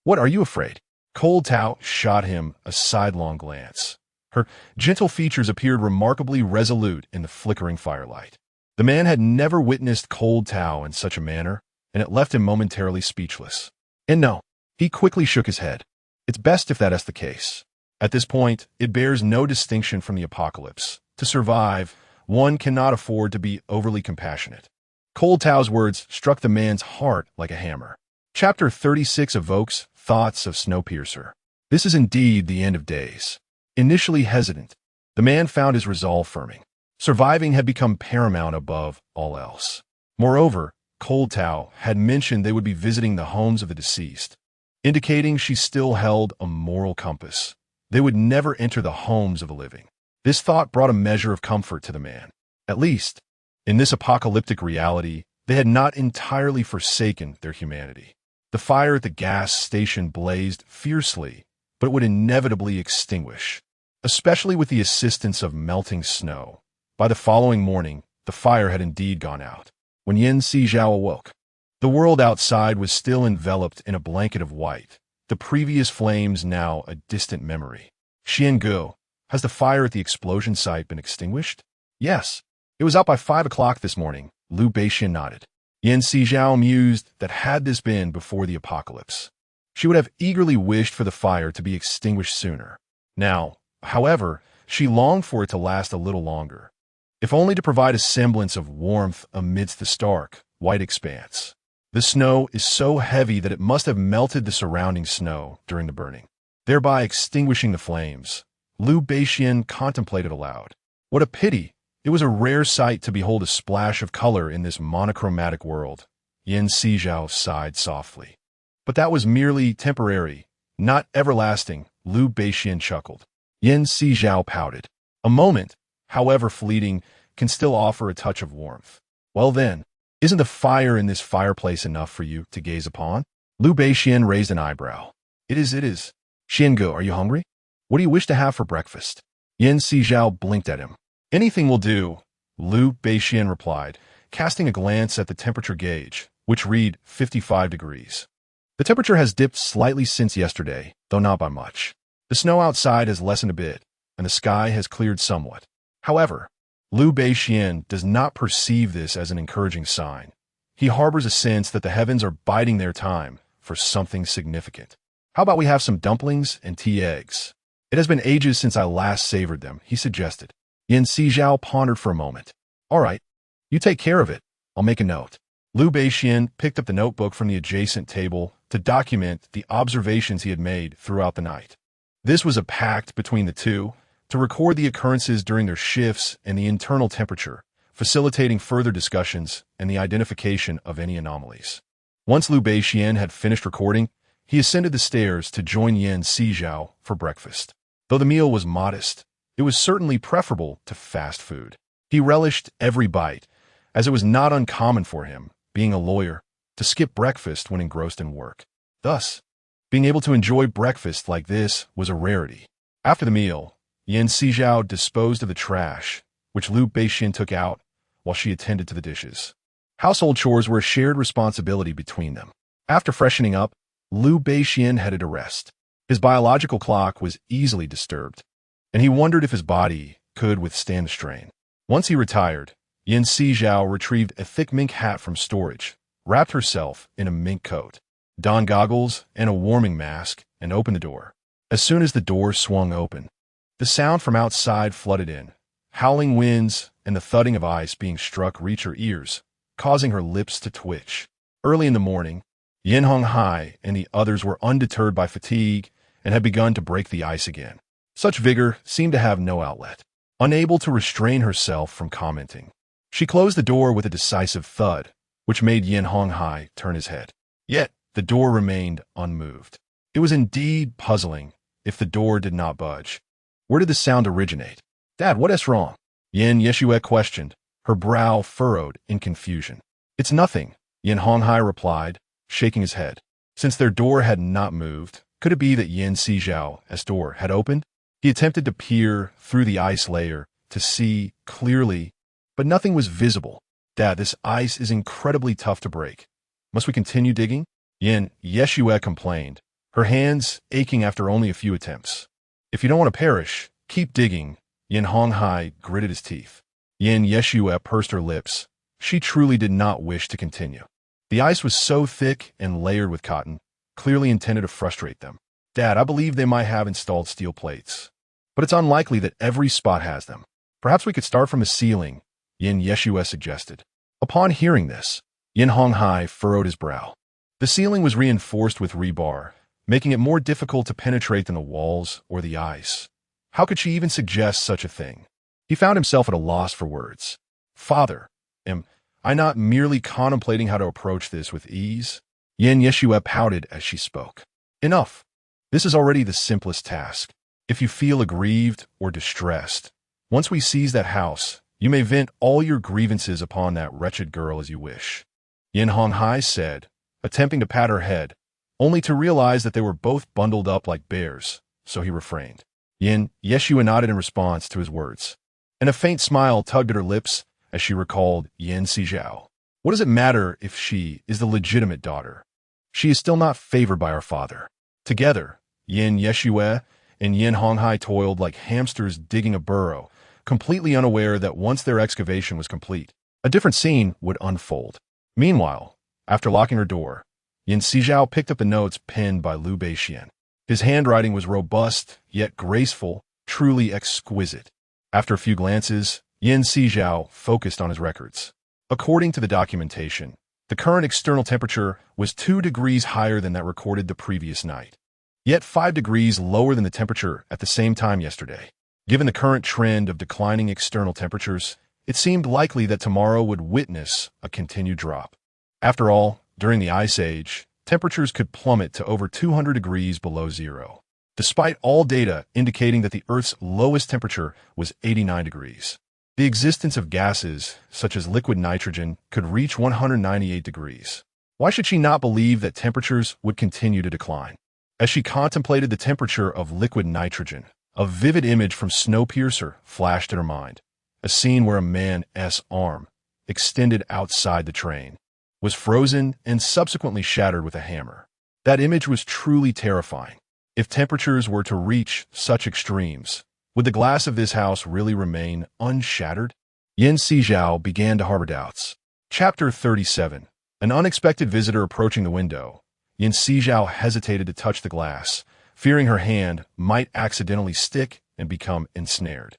"What, are you afraid?" Cold Tao shot him a sidelong glance. Her gentle features appeared remarkably resolute in the flickering firelight. The man had never witnessed Cold Tao in such a manner, and it left him momentarily speechless. And no, he quickly shook his head. It's best if that is the case. At this point, it bears no distinction from the apocalypse. To survive, one cannot afford to be overly compassionate. Cold Tao's words struck the man's heart like a hammer. Chapter 36 evokes thoughts of Snowpiercer. This is indeed the end of days. Initially hesitant, the man found his resolve firming. Surviving had become paramount above all else. Moreover, Cold Tao had mentioned they would be visiting the homes of the deceased, indicating she still held a moral compass. They would never enter the homes of the living. This thought brought a measure of comfort to the man. At least, in this apocalyptic reality, they had not entirely forsaken their humanity. The fire at the gas station blazed fiercely, but it would inevitably extinguish, especially with the assistance of melting snow. By the following morning, the fire had indeed gone out. When Sizhao awoke, the world outside was still enveloped in a blanket of white, the previous flames now a distant memory. "Xiangu, has the fire at the explosion site been extinguished?" "Yes, it was out by 5 o'clock this morning," Basin nodded. Sizhao mused that had this been before the apocalypse, she would have eagerly wished for the fire to be extinguished sooner. Now, however, she longed for it to last a little longer, if only to provide a semblance of warmth amidst the stark, white expanse. The snow is so heavy that it must have melted the surrounding snow during the burning, thereby extinguishing the flames, Liu Beixian contemplated aloud. What a pity! It was a rare sight to behold a splash of color in this monochromatic world. Yan Sizhao sighed softly. But that was merely temporary, not everlasting, Liu Beixian chuckled. Yan Sizhao pouted. A moment, however fleeting, can still offer a touch of warmth. Well then, isn't the fire in this fireplace enough for you to gaze upon? Liu Beixian raised an eyebrow. It is. Xiange, are you hungry? What do you wish to have for breakfast? Yan Sizhao blinked at him. Anything will do, Liu Beixian replied, casting a glance at the temperature gauge, which read 55 degrees. The temperature has dipped slightly since yesterday, though not by much. The snow outside has lessened a bit, and the sky has cleared somewhat. However, Liu Beixian does not perceive this as an encouraging sign. He harbors a sense that the heavens are biding their time for something significant. How about we have some dumplings and tea eggs? It has been ages since I last savored them, he suggested. Yan Sizhao pondered for a moment. All right, you take care of it. I'll make a note. Liu Beixian picked up the notebook from the adjacent table to document the observations he had made throughout the night. This was a pact between the two to record the occurrences during their shifts and the internal temperature, facilitating further discussions and the identification of any anomalies. Once Liu Beixian had finished recording, he ascended the stairs to join Yan Sizhao for breakfast. Though the meal was modest, it was certainly preferable to fast food. He relished every bite, as it was not uncommon for him, being a lawyer, to skip breakfast when engrossed in work. Thus, being able to enjoy breakfast like this was a rarity. After the meal, Yan Sizhao disposed of the trash, which Liu Beixian took out while she attended to the dishes. Household chores were a shared responsibility between them. After freshening up, Liu Beixian headed to rest. His biological clock was easily disturbed, and he wondered if his body could withstand the strain. Once he retired, Yan Sizhao retrieved a thick mink hat from storage, wrapped herself in a mink coat, donned goggles and a warming mask, and opened the door. As soon as the door swung open, the sound from outside flooded in. Howling winds and the thudding of ice being struck reached her ears, causing her lips to twitch. Early in the morning, Yin Honghai and the others were undeterred by fatigue and had begun to break the ice again. Such vigor seemed to have no outlet. Unable to restrain herself from commenting, she closed the door with a decisive thud, which made Yin Honghai turn his head. Yet, the door remained unmoved. It was indeed puzzling if the door did not budge. Where did the sound originate? Dad, what is wrong? Yin Yeshue questioned, her brow furrowed in confusion. It's nothing, Yin Honghai replied, shaking his head. Since their door had not moved, could it be that Yan Sizhao's door had opened? He attempted to peer through the ice layer to see clearly, but nothing was visible. Dad, this ice is incredibly tough to break. Must we continue digging? Yin Yeshue complained, her hands aching after only a few attempts. If you don't want to perish, keep digging, Yin Honghai gritted his teeth. Yin Yeshue pursed her lips. She truly did not wish to continue. The ice was so thick and layered with cotton, clearly intended to frustrate them. Dad, I believe they might have installed steel plates, but it's unlikely that every spot has them. Perhaps we could start from the ceiling, Yin Yeshue suggested. Upon hearing this, Yin Honghai furrowed his brow. The ceiling was reinforced with rebar, making it more difficult to penetrate than the walls or the ice. How could she even suggest such a thing? He found himself at a loss for words. Father, am I not merely contemplating how to approach this with ease? Yin Yeshue pouted as she spoke. Enough. This is already the simplest task. If you feel aggrieved or distressed, once we seize that house, you may vent all your grievances upon that wretched girl as you wish. Yin Honghai said, attempting to pat her head, only to realize that they were both bundled up like bears, so he refrained. Yin Yeshue nodded in response to his words, and a faint smile tugged at her lips as she recalled Yan Sizhao. What does it matter if she is the legitimate daughter? She is still not favored by our father. Together, Yin Yeshue and Yin Honghai toiled like hamsters digging a burrow, completely unaware that once their excavation was complete, a different scene would unfold. Meanwhile, after locking her door, Yan Sizhao picked up the notes penned by Liu Beixian. His handwriting was robust, yet graceful, truly exquisite. After a few glances, Yan Sizhao focused on his records. According to the documentation, the current external temperature was 2 degrees higher than that recorded the previous night. yet 5 degrees lower than the temperature at the same time yesterday. Given the current trend of declining external temperatures, it seemed likely that tomorrow would witness a continued drop. After all, during the Ice Age, temperatures could plummet to over 200 degrees below zero, despite all data indicating that the Earth's lowest temperature was 89 degrees. The existence of gases, such as liquid nitrogen, could reach 198 degrees. Why should she not believe that temperatures would continue to decline? As she contemplated the temperature of liquid nitrogen, a vivid image from Snowpiercer flashed in her mind. A scene where a man's arm, extended outside the train, was frozen and subsequently shattered with a hammer. That image was truly terrifying. If temperatures were to reach such extremes, would the glass of this house really remain unshattered? Sizhao began to harbor doubts. Chapter 37. An unexpected visitor approaching the window. Sizhao hesitated to touch the glass, fearing her hand might accidentally stick and become ensnared.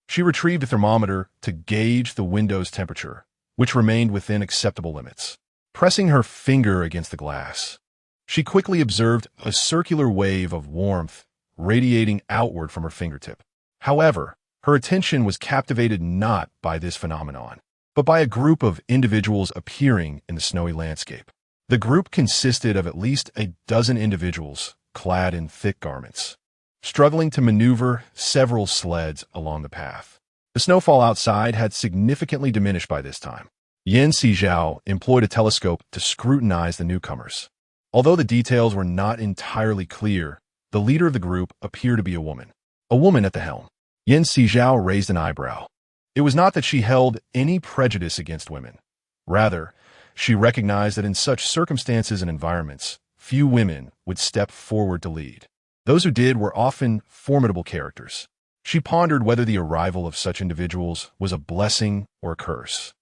She retrieved a thermometer to gauge the window's temperature, which remained within acceptable limits. Pressing her finger against the glass, she quickly observed a circular wave of warmth radiating outward from her fingertip. However, her attention was captivated not by this phenomenon, but by a group of individuals appearing in the snowy landscape. The group consisted of at least a dozen individuals clad in thick garments, struggling to maneuver several sleds along the path. The snowfall outside had significantly diminished by this time. Sizhao employed a telescope to scrutinize the newcomers. Although the details were not entirely clear, the leader of the group appeared to be a woman. A woman at the helm. Sizhao raised an eyebrow. It was not that she held any prejudice against women. Rather, she recognized that in such circumstances and environments, few women would step forward to lead. Those who did were often formidable characters. She pondered whether the arrival of such individuals was a blessing or a curse.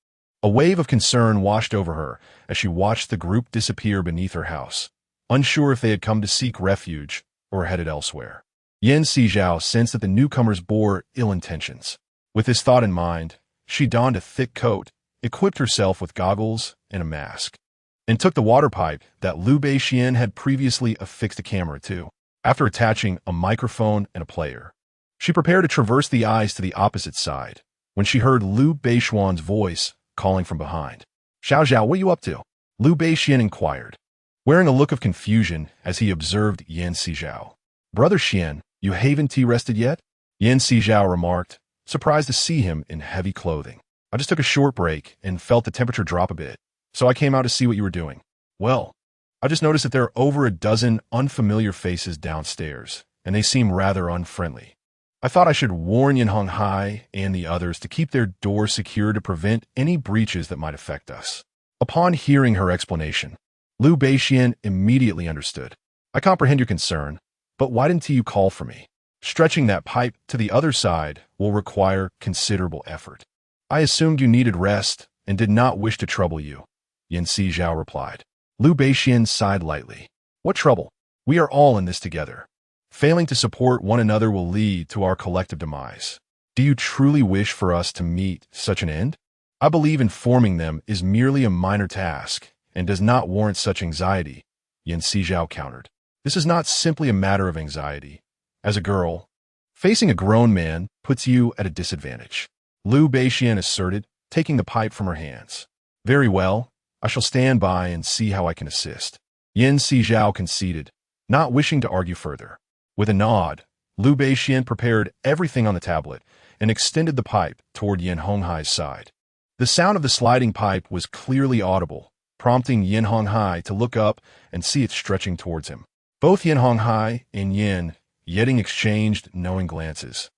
A wave of concern washed over her as she watched the group disappear beneath her house, unsure if they had come to seek refuge or headed elsewhere. Sizhao sensed that the newcomers bore ill intentions. With this thought in mind, she donned a thick coat, equipped herself with goggles and a mask, and took the water pipe that Liu Beixian had previously affixed a camera to. After attaching a microphone and a player, she prepared to traverse the ice to the opposite side when she heard Liu Beixian's voice calling from behind. Xiao, what are you up to? Liu Beixian inquired, wearing a look of confusion as he observed Sizhao. Brother Xian, you haven't tea-rested yet? Sizhao remarked, surprised to see him in heavy clothing. I just took a short break and felt the temperature drop a bit, so I came out to see what you were doing. Well, I just noticed that there are over a dozen unfamiliar faces downstairs, and they seem rather unfriendly. I thought I should warn Yanhonghai and the others to keep their doors secure to prevent any breaches that might affect us. Upon hearing her explanation, Liu Beixian immediately understood. I comprehend your concern, but why didn't you call for me? Stretching that pipe to the other side will require considerable effort. I assumed you needed rest and did not wish to trouble you, Sizhao replied. Liu Beixian sighed lightly. What trouble? We are all in this together. Failing to support one another will lead to our collective demise. Do you truly wish for us to meet such an end? I believe informing them is merely a minor task and does not warrant such anxiety, Sizhao countered. This is not simply a matter of anxiety. As a girl, facing a grown man puts you at a disadvantage, Liu Beixian asserted, taking the pipe from her hands. Very well, I shall stand by and see how I can assist. Sizhao conceded, not wishing to argue further. With a nod, Liu Beixian prepared everything on the tablet and extended the pipe toward Yanhonghai's side. The sound of the sliding pipe was clearly audible, prompting Yanhonghai to look up and see it stretching towards him. Both Yanhonghai and Yetting exchanged knowing glances,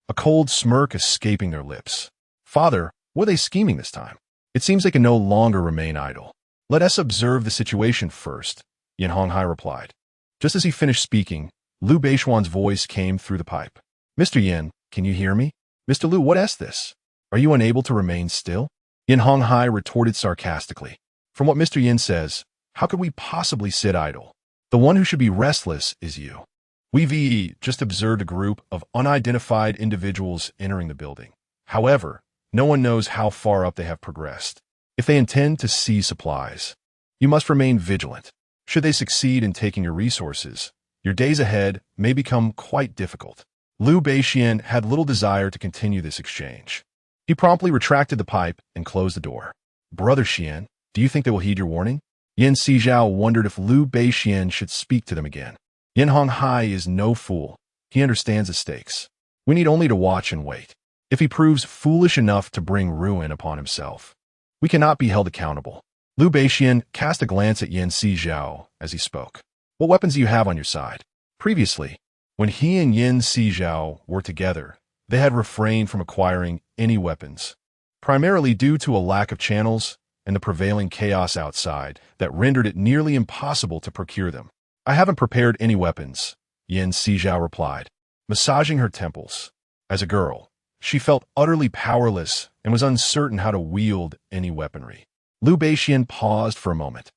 a cold smirk escaping their lips. Father, what are they scheming this time? It seems they can no longer remain idle. Let us observe the situation first, Yanhonghai replied. Just as he finished speaking, Liu Beixian's voice came through the pipe. Mr. Yan, can you hear me? Mr. Liu, what is this? Are you unable to remain still? Yanhonghai retorted sarcastically. From what Mr. Yan says, how could we possibly sit idle? The one who should be restless is you. We just observed a group of unidentified individuals entering the building. However, no one knows how far up they have progressed. If they intend to seize supplies, you must remain vigilant. Should they succeed in taking your resources, Your days ahead may become quite difficult. Liu Beixian had little desire to continue this exchange. He promptly retracted the pipe and closed the door. Brother Xian, do you think they will heed your warning? Yan Sizhao wondered if Liu Beixian should speak to them again. Yan Honghai is no fool. He understands the stakes. We need only to watch and wait. If he proves foolish enough to bring ruin upon himself, we cannot be held accountable. Liu Beixian cast a glance at Yan Sizhao as he spoke. What weapons do you have on your side? Previously, when he and Yan Sizhao were together, they had refrained from acquiring any weapons, primarily due to a lack of channels and the prevailing chaos outside that rendered it nearly impossible to procure them. I haven't prepared any weapons, Yan Sizhao replied, massaging her temples. As a girl, she felt utterly powerless and was uncertain how to wield any weaponry. Liu Beixian paused for a moment.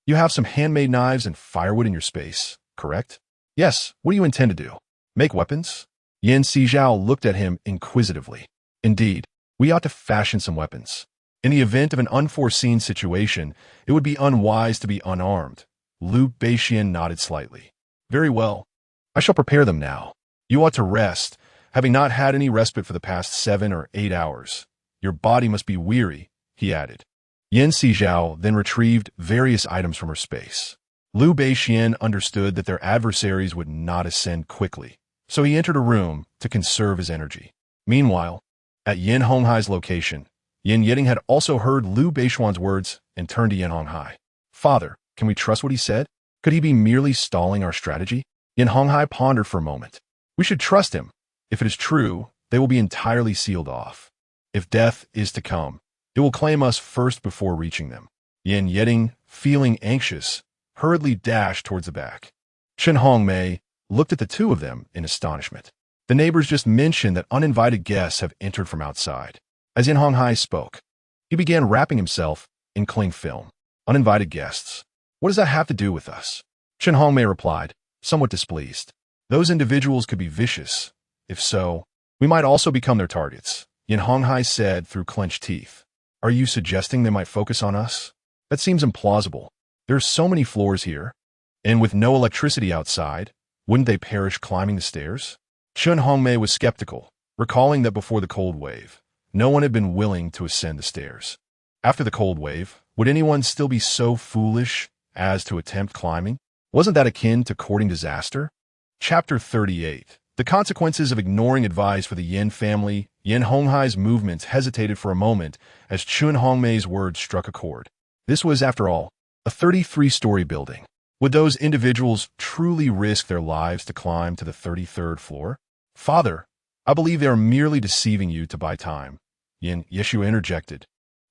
You have some handmade knives and firewood in your space, correct? Yes, what do you intend to do? Make weapons? Yan Sizhao looked at him inquisitively. Indeed, we ought to fashion some weapons. In the event of an unforeseen situation, it would be unwise to be unarmed. Liu Beixian nodded slightly. Very well. I shall prepare them now. You ought to rest, having not had any respite for the past 7 or 8 hours. Your body must be weary, he added. Yan Sizhao then retrieved various items from her space. Liu Beixian understood that their adversaries would not ascend quickly, so he entered a room to conserve his energy. Meanwhile, at Yan Honghai's location, Yan Yeding had also heard Liu Beixian's words and turned to Yan Honghai. Father, can we trust what he said? Could he be merely stalling our strategy? Yan Honghai pondered for a moment. We should trust him. If it is true, they will be entirely sealed off. If death is to come, it will claim us first before reaching them. Yan Yeding, feeling anxious, hurriedly dashed towards the back. Chen Hongmei looked at the two of them in astonishment. The neighbors just mentioned that uninvited guests have entered from outside. As Yan Honghai spoke, he began wrapping himself in cling film. Uninvited guests. What does that have to do with us? Chen Hongmei replied, somewhat displeased. Those individuals could be vicious. If so, we might also become their targets. Yan Honghai said through clenched teeth. Are you suggesting they might focus on us? That seems implausible. There are so many floors here, and with no electricity outside, wouldn't they perish climbing the stairs? Chen Hongmei was skeptical, recalling that before the cold wave, no one had been willing to ascend the stairs. After the cold wave, would anyone still be so foolish as to attempt climbing? Wasn't that akin to courting disaster? Chapter 38. The consequences of ignoring advice for the Yan family. Yan Honghai's movements hesitated for a moment as Chen Hongmei's words struck a chord. This was, after all, a 33-story building. Would those individuals truly risk their lives to climb to the 33rd floor? Father, I believe they are merely deceiving you to buy time, Yan Yeshua interjected,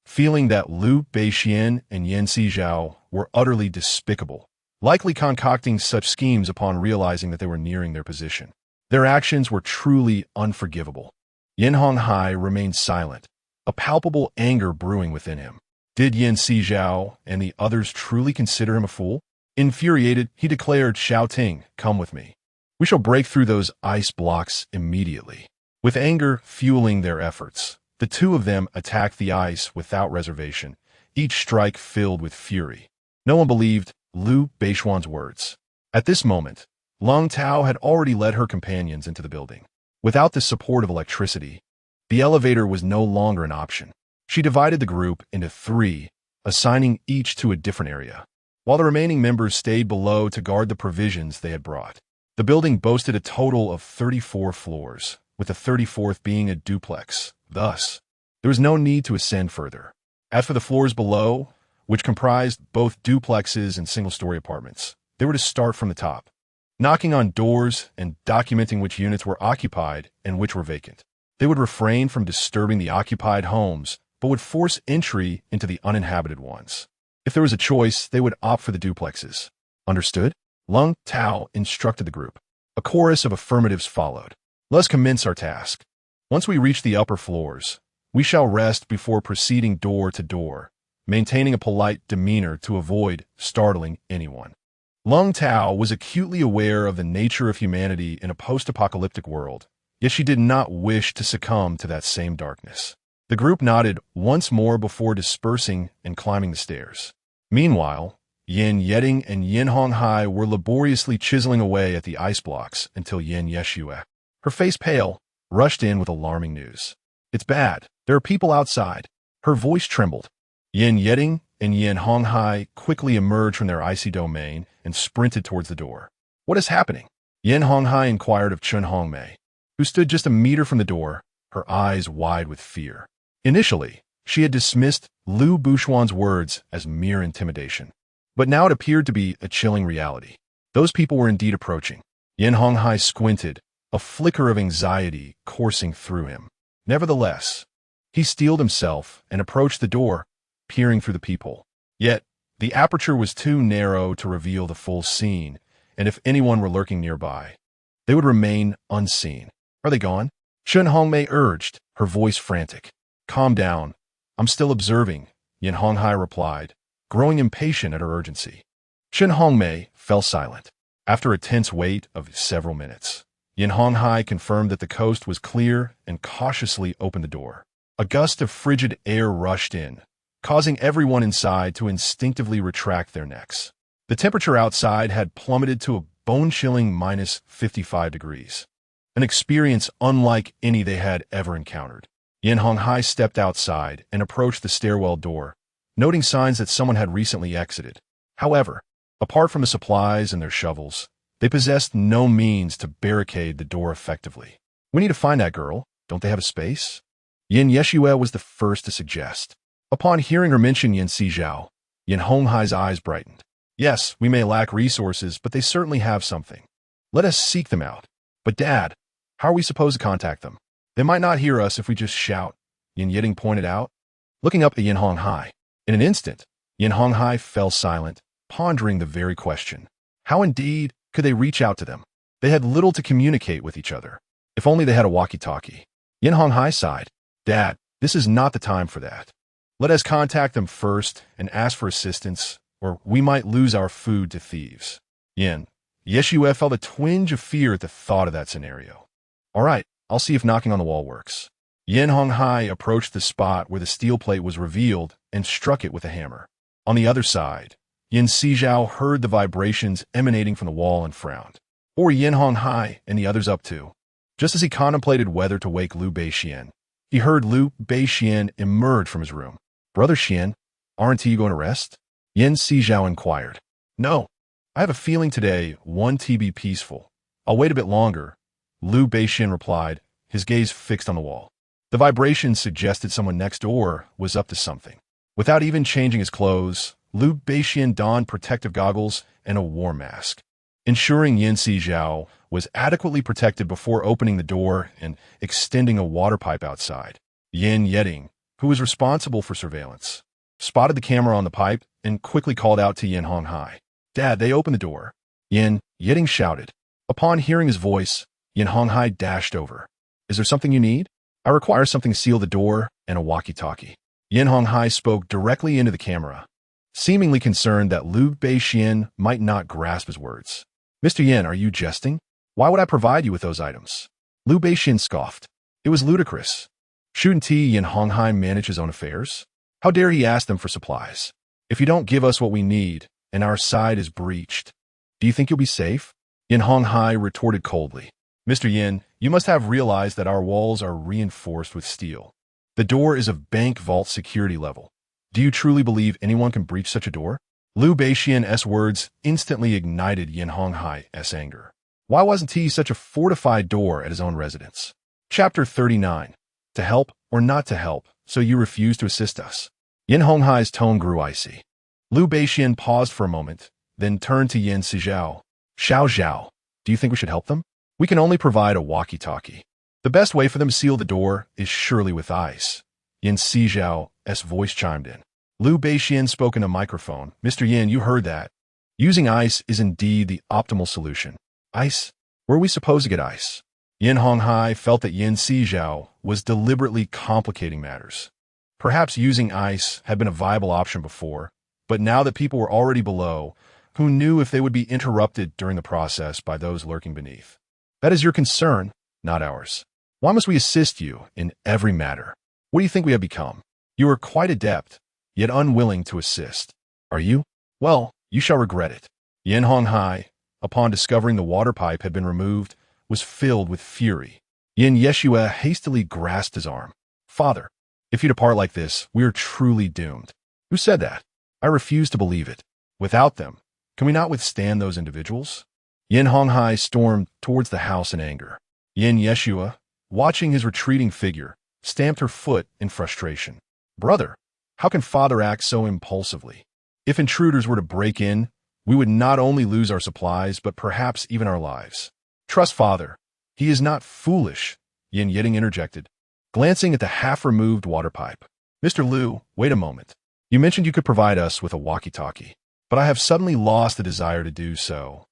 feeling that Liu Beixian and Yan Sizhao were utterly despicable, likely concocting such schemes upon realizing that they were nearing their position. Their actions were truly unforgivable. Yan Honghai remained silent, a palpable anger brewing within him. Did Yan Sizhao and the others truly consider him a fool? Infuriated, he declared, shouting, "Come with me. We shall break through those ice blocks immediately." With anger fueling their efforts, the two of them attacked the ice without reservation, each strike filled with fury. No one believed Liu Beixian's words. At this moment, Long Tao had already led her companions into the building. Without the support of electricity, the elevator was no longer an option. She divided the group into 3, assigning each to a different area, while the remaining members stayed below to guard the provisions they had brought. The building boasted a total of 34 floors, with the 34th being a duplex. Thus, there was no need to ascend further. As for the floors below, which comprised both duplexes and single-story apartments, they were to start from the top, knocking on doors and documenting which units were occupied and which were vacant. They would refrain from disturbing the occupied homes, but would force entry into the uninhabited ones. If there was a choice, they would opt for the duplexes. Understood? Lung Tao instructed the group. A chorus of affirmatives followed. Let's commence our task. Once we reach the upper floors, we shall rest before proceeding door to door, maintaining a polite demeanor to avoid startling anyone. Lung Tao was acutely aware of the nature of humanity in a post-apocalyptic world, yet she did not wish to succumb to that same darkness. The group nodded once more before dispersing and climbing the stairs. Meanwhile, Yeding and Yin Honghai were laboriously chiseling away at the ice blocks until Yeshua, her face pale, rushed in with alarming news. It's bad. There are people outside. Her voice trembled. Yeding and Yin Honghai quickly emerged from their icy domain and sprinted towards the door. What is happening? Yin Honghai inquired of Chun Hongmei, who stood just a meter from the door, her eyes wide with fear. Initially, she had dismissed Lu Buxuan's words as mere intimidation. But now it appeared to be a chilling reality. Those people were indeed approaching. Yin Honghai squinted, a flicker of anxiety coursing through him. Nevertheless, he steeled himself and approached the door, peering through the peephole. Yet, the aperture was too narrow to reveal the full scene, and if anyone were lurking nearby, they would remain unseen. Are they gone? Chun Hongmei urged, her voice frantic. Calm down. I'm still observing, Yin Honghai replied, growing impatient at her urgency. Chun Hongmei fell silent. After a tense wait of several minutes, Yin Honghai confirmed that the coast was clear and cautiously opened the door. A gust of frigid air rushed in, causing everyone inside to instinctively retract their necks. The temperature outside had plummeted to a bone-chilling minus 55 degrees, an experience unlike any they had ever encountered. Yin Honghai stepped outside and approached the stairwell door, noting signs that someone had recently exited. However, apart from the supplies and their shovels, they possessed no means to barricade the door effectively. We need to find that girl. Don't they have a space? Yin Yeshua was the first to suggest. Upon hearing her mention Yin Sizhao, Yin Honghai's eyes brightened. Yes, we may lack resources, but they certainly have something. Let us seek them out. But Dad, how are we supposed to contact them? They might not hear us if we just shout, Yin Yeding pointed out. Looking up at Yin Honghai, in an instant, Yin Honghai fell silent, pondering the very question. How indeed could they reach out to them? They had little to communicate with each other. If only they had a walkie-talkie. Yin Honghai sighed. Dad, this is not the time for that. Let us contact them first and ask for assistance, or we might lose our food to thieves. Yin Yeshua felt a twinge of fear at the thought of that scenario. All right, I'll see if knocking on the wall works. Yin Honghai approached the spot where the steel plate was revealed and struck it with a hammer. On the other side, Yin Sizhao heard the vibrations emanating from the wall and frowned. What were Yin Honghai and the others up to? Just as he contemplated whether to wake Liu Beixian, he heard Liu Beixian emerge from his room. Brother Xian, aren't you going to rest? Yin Sizhao inquired. No, I have a feeling today won't be peaceful. I'll wait a bit longer, Liu Beixian replied, his gaze fixed on the wall. The vibration suggested someone next door was up to something. Without even changing his clothes, Liu Beixian donned protective goggles and a war mask, ensuring Yin Sizhao was adequately protected before opening the door and extending a water pipe outside. Yin Yeding, who was responsible for surveillance, spotted the camera on the pipe and quickly called out to Yin Honghai. Dad, they opened the door. Yin Yeding shouted. Upon hearing his voice, Yin Honghai dashed over. Is there something you need? I require something to seal the door and a walkie-talkie. Yin Honghai spoke directly into the camera, seemingly concerned that Liu Beixian might not grasp his words. Mr. Yin, are you jesting? Why would I provide you with those items? Liu Beixian scoffed. It was ludicrous. Shouldn't Yin Honghai manage his own affairs? How dare he ask them for supplies? If you don't give us what we need, and our side is breached, do you think you'll be safe? Yin Honghai retorted coldly. Mr. Yin, you must have realized that our walls are reinforced with steel. The door is of bank vault security level. Do you truly believe anyone can breach such a door? Liu Beixian's words instantly ignited Yin Honghai's anger. Why wasn't he such a fortified door at his own residence? Chapter 39. To help or not to help, so you refuse to assist us. Yin Honghai's tone grew icy. Liu Beixian paused for a moment, then turned to Yin Sizhao. Zhao, do you think we should help them? We can only provide a walkie-talkie. The best way for them to seal the door is surely with ice. Yin Sizhao's voice chimed in. Liu Beixian spoke in a microphone. Mr. Yin, you heard that. Using ice is indeed the optimal solution. Ice? Where are we supposed to get ice? Yin Honghai felt that Yin Sizhao was deliberately complicating matters. Perhaps using ice had been a viable option before, but now that people were already below, who knew if they would be interrupted during the process by those lurking beneath? That is your concern, not ours. Why must we assist you in every matter? What do you think we have become? You are quite adept, yet unwilling to assist. Are you? Well, You shall regret it. Yin Honghai, upon discovering the water pipe had been removed, was filled with fury. Yin Yeshua hastily grasped his arm. Father, if you depart like this, we are truly doomed. Who said that? I refuse to believe it. Without them, can we not withstand those individuals? Yin Honghai stormed towards the house in anger. Yin Yeshua, watching his retreating figure, stamped her foot in frustration. Brother, how can father act so impulsively? If intruders were to break in, we would not only lose our supplies, but perhaps even our lives. Trust father. He is not foolish, Yin Yeding interjected, glancing at the half-removed water pipe. Mr. Liu, wait a moment. You mentioned you could provide us with a walkie-talkie, but I have suddenly lost the desire to do so,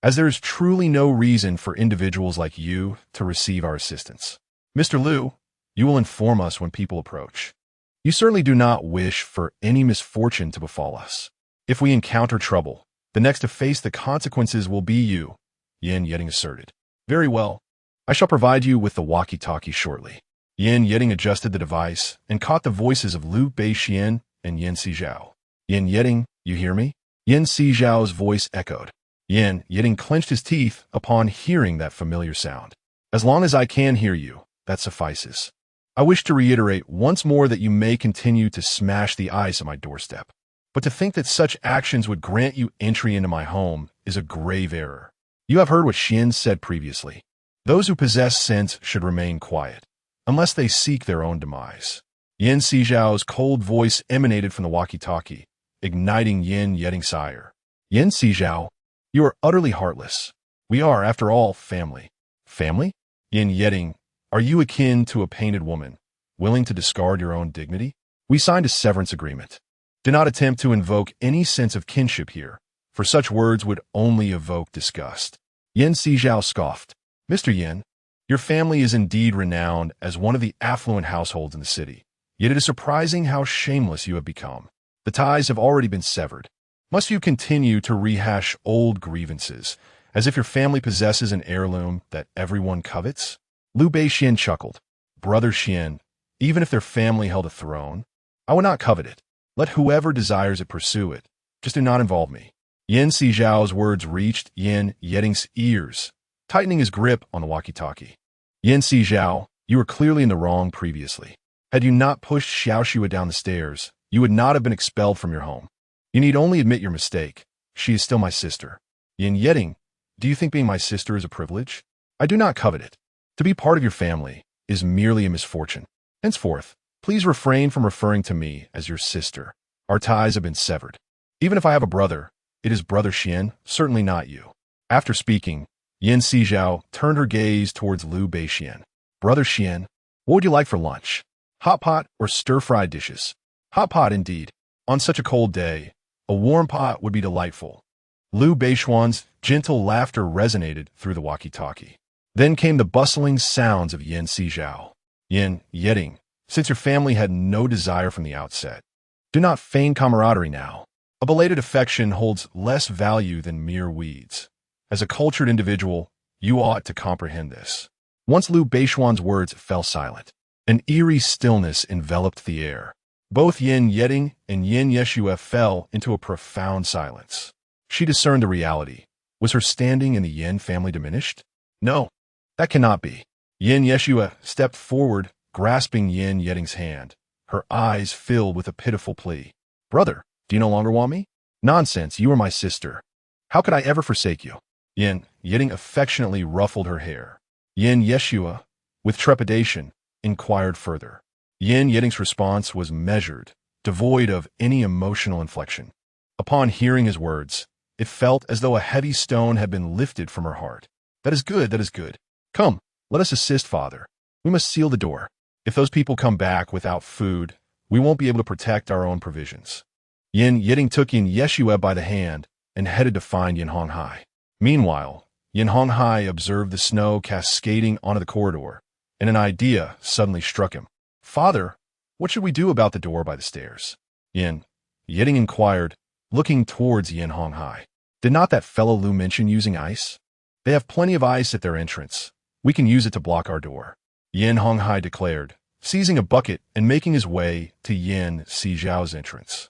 as there is truly no reason for individuals like you to receive our assistance. Mr. Liu, you will inform us when people approach. You certainly do not wish for any misfortune to befall us. If we encounter trouble, the next to face the consequences will be you, Yin Yeding asserted. Very well. I shall provide you with the walkie-talkie shortly. Yin Yeding adjusted the device and caught the voices of Liu Beixian and Yin Sizhao. Yin Yeding, you hear me? Yin Sizhao's voice echoed. Yin Yeding clenched his teeth upon hearing that familiar sound. As long as I can hear you, that suffices. I wish to reiterate once more that you may continue to smash the ice at my doorstep. But to think that such actions would grant you entry into my home is a grave error. You have heard what Xian said previously. Those who possess sense should remain quiet, unless they seek their own demise. Yin Sizhao's cold voice emanated from the walkie-talkie, igniting Yin Yeding's ire. Yin Sizhao, you are utterly heartless. We are, after all, family. Family? Yin Yeding, are you akin to a painted woman, willing to discard your own dignity? We signed a severance agreement. Do not attempt to invoke any sense of kinship here, for such words would only evoke disgust. Yin Sizhao scoffed. Mr. Yin, your family is indeed renowned as one of the affluent households in the city, yet it is surprising how shameless you have become. The ties have already been severed. Must you continue to rehash old grievances, as if your family possesses an heirloom that everyone covets? Liu Beixian chuckled. Brother Xian, even if their family held a throne, I would not covet it. Let whoever desires it pursue it. Just do not involve me. Yin Sizhao's words reached Yin Yeding's ears, tightening his grip on the walkie-talkie. Yin Sizhao, you were clearly in the wrong previously. Had you not pushed Xiaoxua down the stairs, you would not have been expelled from your home. You need only admit your mistake. She is still my sister. Yin Yeding, do you think being my sister is a privilege? I do not covet it. To be part of your family is merely a misfortune. Henceforth, please refrain from referring to me as your sister. Our ties have been severed. Even if I have a brother, it is Brother Xian, certainly not you. After speaking, Yin Sizhao turned her gaze towards Liu Beixian. Brother Xian, what would you like for lunch? Hot pot or stir-fried dishes? Hot pot indeed. On such a cold day, a warm pot would be delightful. Liu Beixian's gentle laughter resonated through the walkie-talkie. Then came the bustling sounds of Yin Sizhao. Yin Yeding, since your family had no desire from the outset, do not feign camaraderie now. A belated affection holds less value than mere weeds. As a cultured individual, you ought to comprehend this. Once Liu Beixian's words fell silent, an eerie stillness enveloped the air. Both Yin Yeding and Yin Yeshua fell into a profound silence. She discerned the reality. Was her standing in the Yin family diminished? No, that cannot be. Yin Yeshua stepped forward, grasping Yin Yeding's hand, her eyes filled with a pitiful plea. Brother, do you no longer want me? Nonsense, you are my sister. How could I ever forsake you? Yin Yeding affectionately ruffled her hair. Yin Yeshua, with trepidation, inquired further. Yin Yeding's response was measured, devoid of any emotional inflection. Upon hearing his words, it felt as though a heavy stone had been lifted from her heart. That is good, that is good. Come, let us assist father. We must seal the door. If those people come back without food, we won't be able to protect our own provisions. Yin Yeding took Yin Yeshua by the hand and headed to find Yin Honghai. Meanwhile, Yin Honghai observed the snow cascading onto the corridor, and an idea suddenly struck him. Father, what should we do about the door by the stairs? Yin Yeding inquired, looking towards Yin Honghai. Did not that fellow Liu mention using ice? They have plenty of ice at their entrance. We can use it to block our door. Yin Honghai declared, seizing a bucket and making his way to Yin Sizhao's entrance.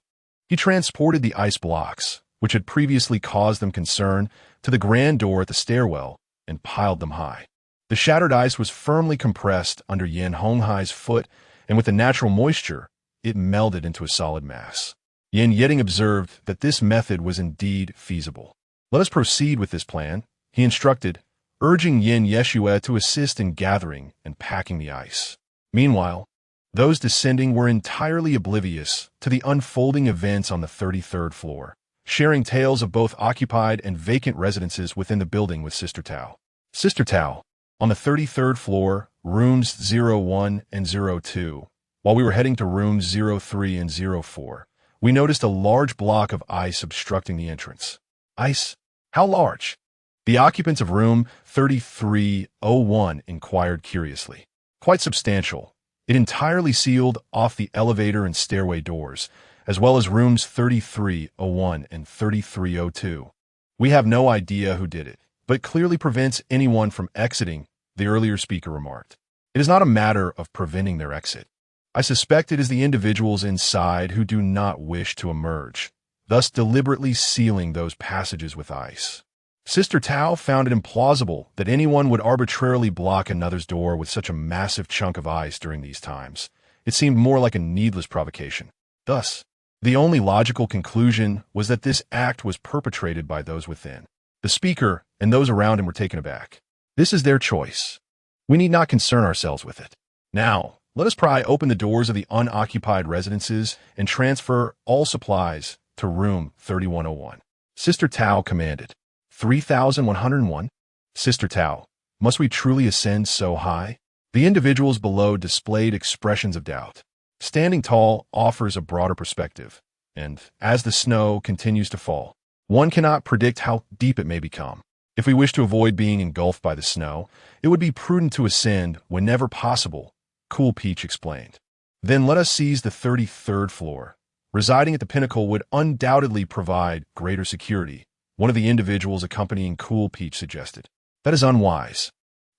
He transported the ice blocks, which had previously caused them concern, to the grand door at the stairwell and piled them high. The shattered ice was firmly compressed under Yan Honghai's foot, and with the natural moisture, it melded into a solid mass. Yan Yeding observed that this method was indeed feasible. "Let us proceed with this plan," he instructed, urging Yin Yeshua to assist in gathering and packing the ice. Meanwhile, those descending were entirely oblivious to the unfolding events on the 33rd floor, sharing tales of both occupied and vacant residences within the building with Sister Tao. Sister Tao, on the 33rd floor, rooms 01 and 02. While we were heading to rooms 03 and 04, we noticed a large block of ice obstructing the entrance. Ice? How large? The occupants of room 3301 inquired curiously. Quite substantial. It entirely sealed off the elevator and stairway doors, as well as rooms 3301 and 3302. "We have no idea who did it, but clearly prevents anyone from exiting," the earlier speaker remarked. "It is not a matter of preventing their exit. I suspect it is the individuals inside who do not wish to emerge, thus deliberately sealing those passages with ice." Sister Tao found it implausible that anyone would arbitrarily block another's door with such a massive chunk of ice during these times. It seemed more like a needless provocation. Thus, the only logical conclusion was that this act was perpetrated by those within. The speaker and those around him were taken aback. This is their choice. We need not concern ourselves with it. Now, let us pry open the doors of the unoccupied residences and transfer all supplies to room 3101. Sister Tao commanded. 3101? Sister Tao, must we truly ascend so high? The individuals below displayed expressions of doubt. Standing tall offers a broader perspective, and as the snow continues to fall, one cannot predict how deep it may become. If we wish to avoid being engulfed by the snow, it would be prudent to ascend whenever possible, Cool Peach explained. Then let us seize the 33rd floor. Residing at the pinnacle would undoubtedly provide greater security, one of the individuals accompanying Cool Peach suggested. That is unwise.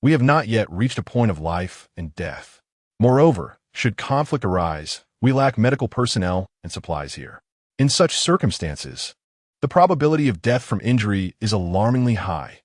We have not yet reached a point of life and death. Moreover, should conflict arise, we lack medical personnel and supplies here. In such circumstances, the probability of death from injury is alarmingly high,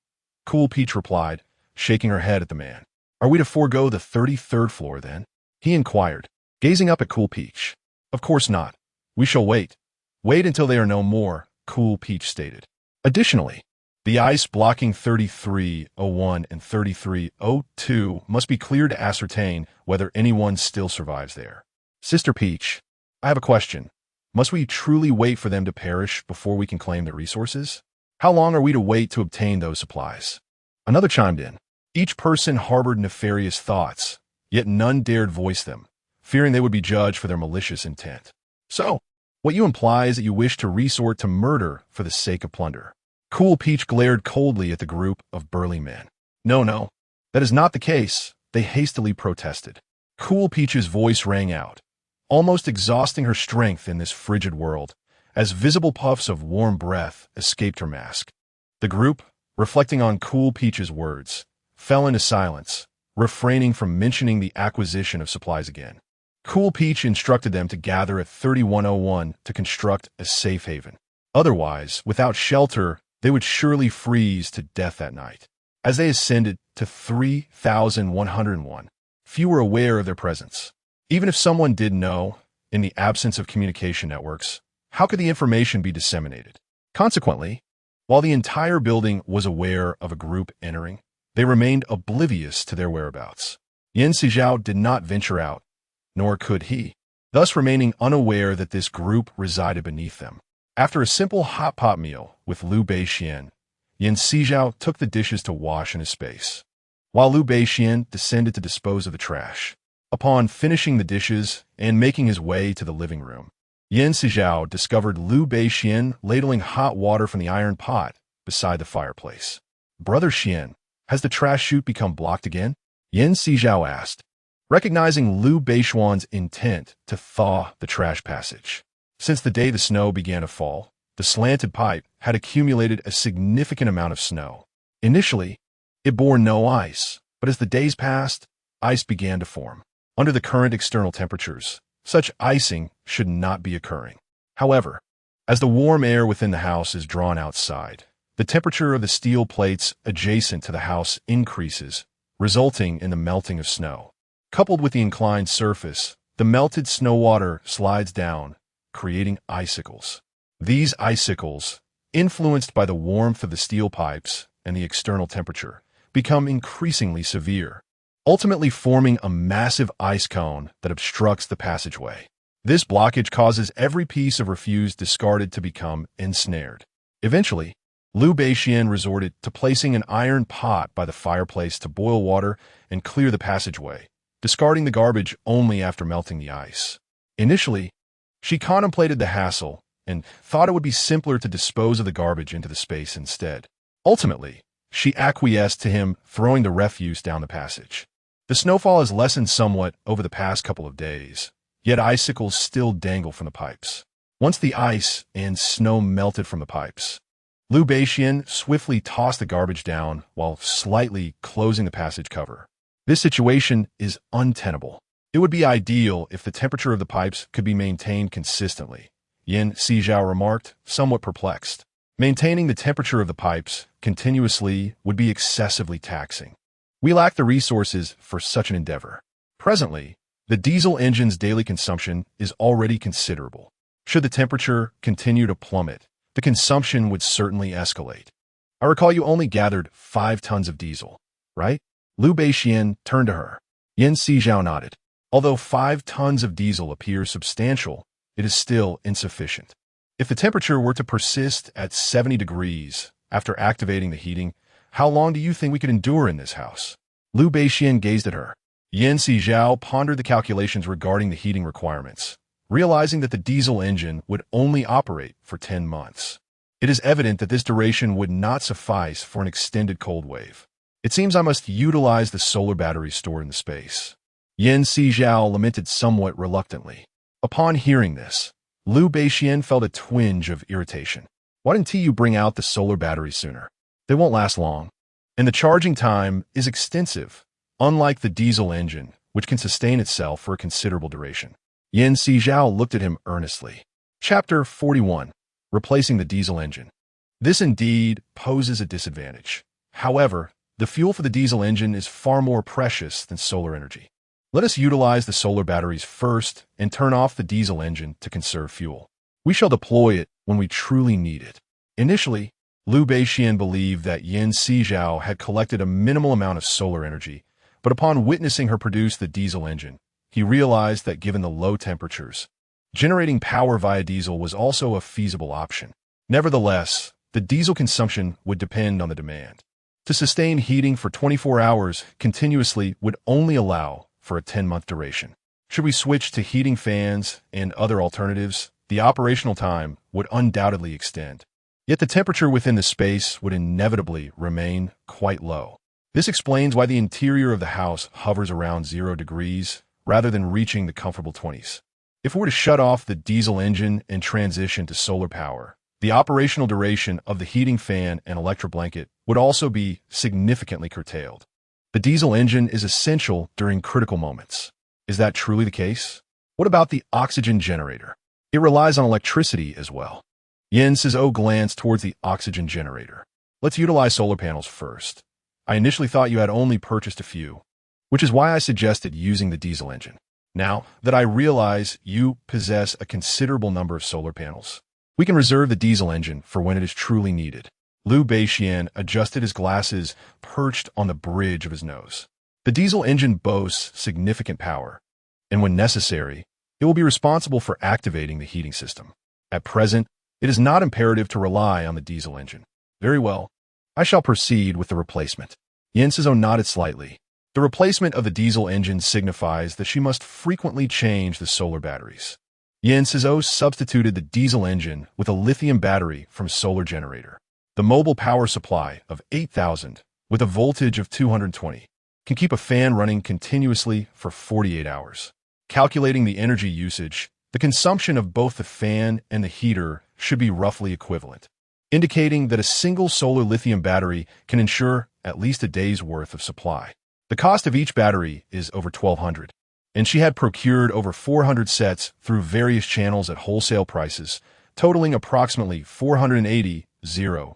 Cool Peach replied, shaking her head at the man. Are we to forego the 33rd floor then? He inquired, gazing up at Cool Peach. Of course not. We shall wait. Wait until they are no more, Cool Peach stated. Additionally, the ice blocking 3301 and 3302 must be cleared to ascertain whether anyone still survives there. Sister Peach, I have a question. Must we truly wait for them to perish before we can claim their resources? How long are we to wait to obtain those supplies? Another chimed in. Each person harbored nefarious thoughts, yet none dared voice them, fearing they would be judged for their malicious intent. So, what you imply is that you wish to resort to murder for the sake of plunder. Cool Peach glared coldly at the group of burly men. No, that is not the case, they hastily protested. Cool Peach's voice rang out, almost exhausting her strength in this frigid world, as visible puffs of warm breath escaped her mask. The group, reflecting on Cool Peach's words, fell into silence, refraining from mentioning the acquisition of supplies again. Cool Peach instructed them to gather at 3101 to construct a safe haven. Otherwise, without shelter, they would surely freeze to death that night. As they ascended to 3101, few were aware of their presence. Even if someone did know, in the absence of communication networks, how could the information be disseminated? Consequently, while the entire building was aware of a group entering, they remained oblivious to their whereabouts. Sizhao did not venture out, nor could he, thus remaining unaware that this group resided beneath them. After a simple hot pot meal with Liu Beixian, Sizhao took the dishes to wash in his space, while Liu Beixian descended to dispose of the trash. Upon finishing the dishes and making his way to the living room, Sizhao discovered Liu Beixian ladling hot water from the iron pot beside the fireplace. Brother Xian, has the trash chute become blocked again? Sizhao asked, recognizing Liu Beixian's intent to thaw the trash passage. Since the day the snow began to fall, the slanted pipe had accumulated a significant amount of snow. Initially, it bore no ice, but as the days passed, ice began to form. Under the current external temperatures, such icing should not be occurring. However, As the warm air within the house is drawn outside, the temperature of the steel plates adjacent to the house increases, resulting in the melting of snow. Coupled with the inclined surface, the melted snow water slides down, creating icicles. These icicles, influenced by the warmth of the steel pipes and the external temperature, become increasingly severe, ultimately forming a massive ice cone that obstructs the passageway. This blockage causes every piece of refuse discarded to become ensnared. Eventually, Baxin resorted to placing an iron pot by the fireplace to boil water and clear the passageway, discarding the garbage only after melting the ice. Initially, she contemplated the hassle and thought it would be simpler to dispose of the garbage into the space instead. Ultimately, she acquiesced to him throwing the refuse down the passage. The snowfall has lessened somewhat over the past couple of days, yet icicles still dangle from the pipes. Once the ice and snow melted from the pipes, Baxin swiftly tossed the garbage down while slightly closing the passage cover. This situation is untenable. It would be ideal if the temperature of the pipes could be maintained consistently, Sizhao remarked, somewhat perplexed. Maintaining the temperature of the pipes continuously would be excessively taxing. We lack the resources for such an endeavor. Presently, the diesel engine's daily consumption is already considerable. Should the temperature continue to plummet, the consumption would certainly escalate. I recall you only gathered 5 tons of diesel, right? Baxin turned to her. Sizhao nodded. Although 5 tons of diesel appears substantial, it is still insufficient. If the temperature were to persist at 70 degrees after activating the heating, how long do you think we could endure in this house? Baxin gazed at her. Sizhao pondered the calculations regarding the heating requirements, realizing that the diesel engine would only operate for 10 months. It is evident that this duration would not suffice for an extended cold wave. It seems I must utilize the solar batteries stored in the space. Sizhao lamented somewhat reluctantly. Upon hearing this, Baxin felt a twinge of irritation. Why didn't you bring out the solar batteries sooner? They won't last long, and the charging time is extensive, unlike the diesel engine, which can sustain itself for a considerable duration. Sizhao looked at him earnestly. Chapter 41. Replacing the diesel engine. This indeed poses a disadvantage. However, the fuel for the diesel engine is far more precious than solar energy. Let us utilize the solar batteries first and turn off the diesel engine to conserve fuel. We shall deploy it when we truly need it. Initially, Baxin believed that Sizhao had collected a minimal amount of solar energy, but upon witnessing her produce the diesel engine, he realized that given the low temperatures, generating power via diesel was also a feasible option. Nevertheless, the diesel consumption would depend on the demand. To sustain heating for 24 hours continuously would only allow for a 10-month duration. Should we switch to heating fans and other alternatives, the operational time would undoubtedly extend. Yet the temperature within the space would inevitably remain quite low. This explains why the interior of the house hovers around 0 degrees rather than reaching the comfortable 20s. If we were to shut off the diesel engine and transition to solar power, the operational duration of the heating fan and electric blanket would also be significantly curtailed. The diesel engine is essential during critical moments. Is that truly the case? What about the oxygen generator? It relies on electricity as well. Sizhao glanced towards the oxygen generator. Let's utilize solar panels first. I initially thought you had only purchased a few, which is why I suggested using the diesel engine. Now that I realize you possess a considerable number of solar panels, we can reserve the diesel engine for when it is truly needed. Baxin adjusted his glasses perched on the bridge of his nose. The diesel engine boasts significant power, and when necessary, it will be responsible for activating the heating system. At present, it is not imperative to rely on the diesel engine. Very well. I shall proceed with the replacement. Sizhao nodded slightly. The replacement of the diesel engine signifies that she must frequently change the solar batteries. Sizhao substituted the diesel engine with a lithium battery from solar generator. The mobile power supply of 8,000 with a voltage of 220 can keep a fan running continuously for 48 hours. Calculating the energy usage, the consumption of both the fan and the heater should be roughly equivalent, indicating that a single solar lithium battery can ensure at least a day's worth of supply. The cost of each battery is over $1,200, and she had procured over 400 sets through various channels at wholesale prices, totaling approximately 480,000,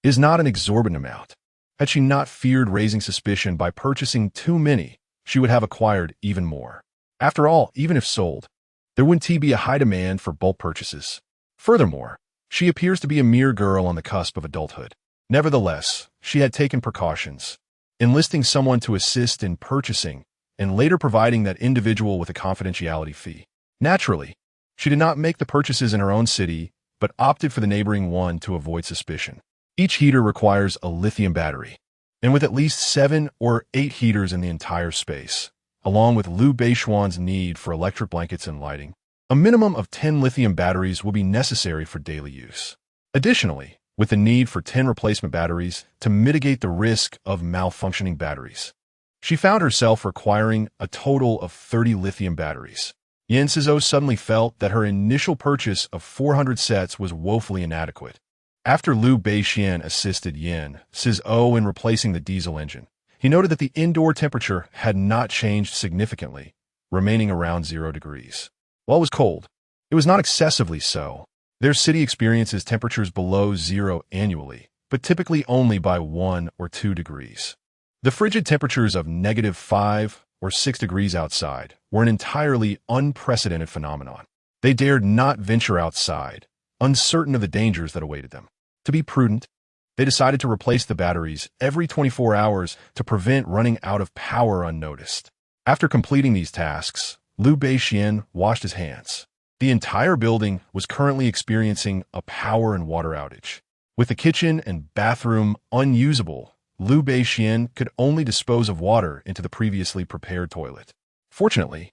is not an exorbitant amount. Had she not feared raising suspicion by purchasing too many, she would have acquired even more. After all, even if sold, there wouldn't be a high demand for bulk purchases. Furthermore, she appears to be a mere girl on the cusp of adulthood. Nevertheless, she had taken precautions, enlisting someone to assist in purchasing and later providing that individual with a confidentiality fee. Naturally, she did not make the purchases in her own city, but opted for the neighboring one to avoid suspicion. Each heater requires a lithium battery, and with at least 7 or 8 heaters in the entire space, along with Liu Beishuan's need for electric blankets and lighting, a minimum of 10 lithium batteries will be necessary for daily use. Additionally, with the need for 10 replacement batteries to mitigate the risk of malfunctioning batteries, she found herself requiring a total of 30 lithium batteries. Sizhao suddenly felt that her initial purchase of 400 sets was woefully inadequate. After Liu Beishian assisted Sizhao in replacing the diesel engine, he noted that the indoor temperature had not changed significantly, remaining around 0 degrees. While it was cold, it was not excessively so. Their city experiences temperatures below 0 annually, but typically only by 1 or 2 degrees. The frigid temperatures of -5 or 6 degrees outside were an entirely unprecedented phenomenon. They dared not venture outside, uncertain of the dangers that awaited them. To be prudent, they decided to replace the batteries every 24 hours to prevent running out of power unnoticed. After completing these tasks, Liu Beishian washed his hands. The entire building was currently experiencing a power and water outage. With the kitchen and bathroom unusable, Liu Beishian could only dispose of water into the previously prepared toilet. Fortunately,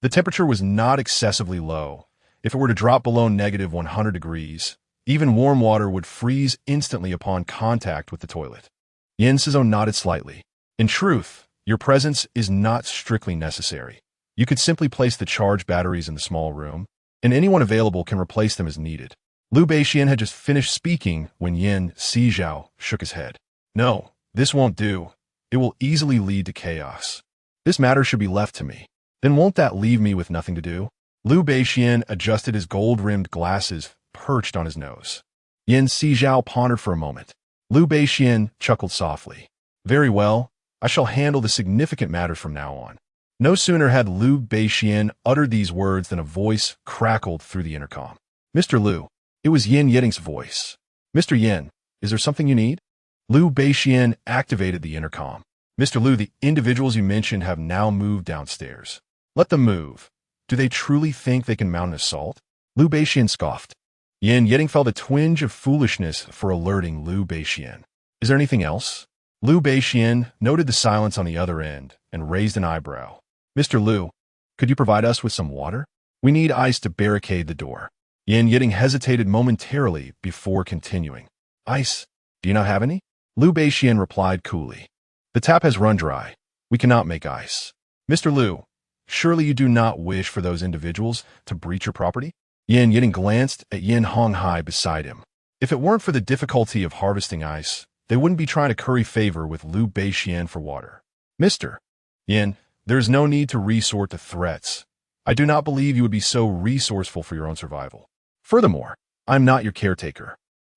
the temperature was not excessively low. If it were to drop below -100 degrees, even warm water would freeze instantly upon contact with the toilet. Sizhao nodded slightly. In truth, your presence is not strictly necessary. You could simply place the charged batteries in the small room, and anyone available can replace them as needed. Liu Beishian had just finished speaking when Sizhao shook his head. No, this won't do. It will easily lead to chaos. This matter should be left to me. Then won't that leave me with nothing to do? Liu Beishian adjusted his gold-rimmed glasses perched on his nose. Sizhao pondered for a moment. Liu Beishian chuckled softly. Very well, I shall handle the significant matters from now on. No sooner had Liu Beishian uttered these words than a voice crackled through the intercom. Mr. Liu. It was Ying's voice. Mr. Yin, is there something you need? Liu Beishian activated the intercom. Mr. Liu, the individuals you mentioned have now moved downstairs. Let them move. Do they truly think they can mount an assault? Liu Beishian scoffed. Ying felt a twinge of foolishness for alerting Liu Beishian. Is there anything else? Liu Beishian noted the silence on the other end and raised an eyebrow. Mr. Liu, could you provide us with some water? We need ice to barricade the door. Ying hesitated momentarily before continuing. Ice? Do you not have any? Liu Beishian replied coolly. The tap has run dry. We cannot make ice. Mr. Liu, surely you do not wish for those individuals to breach your property? Ying glanced at Yin Honghai beside him. If it weren't for the difficulty of harvesting ice, they wouldn't be trying to curry favor with Liu Beishian for water. Mr. Yin, there is no need to resort to threats. I do not believe you would be so resourceful for your own survival. Furthermore, I am not your caretaker.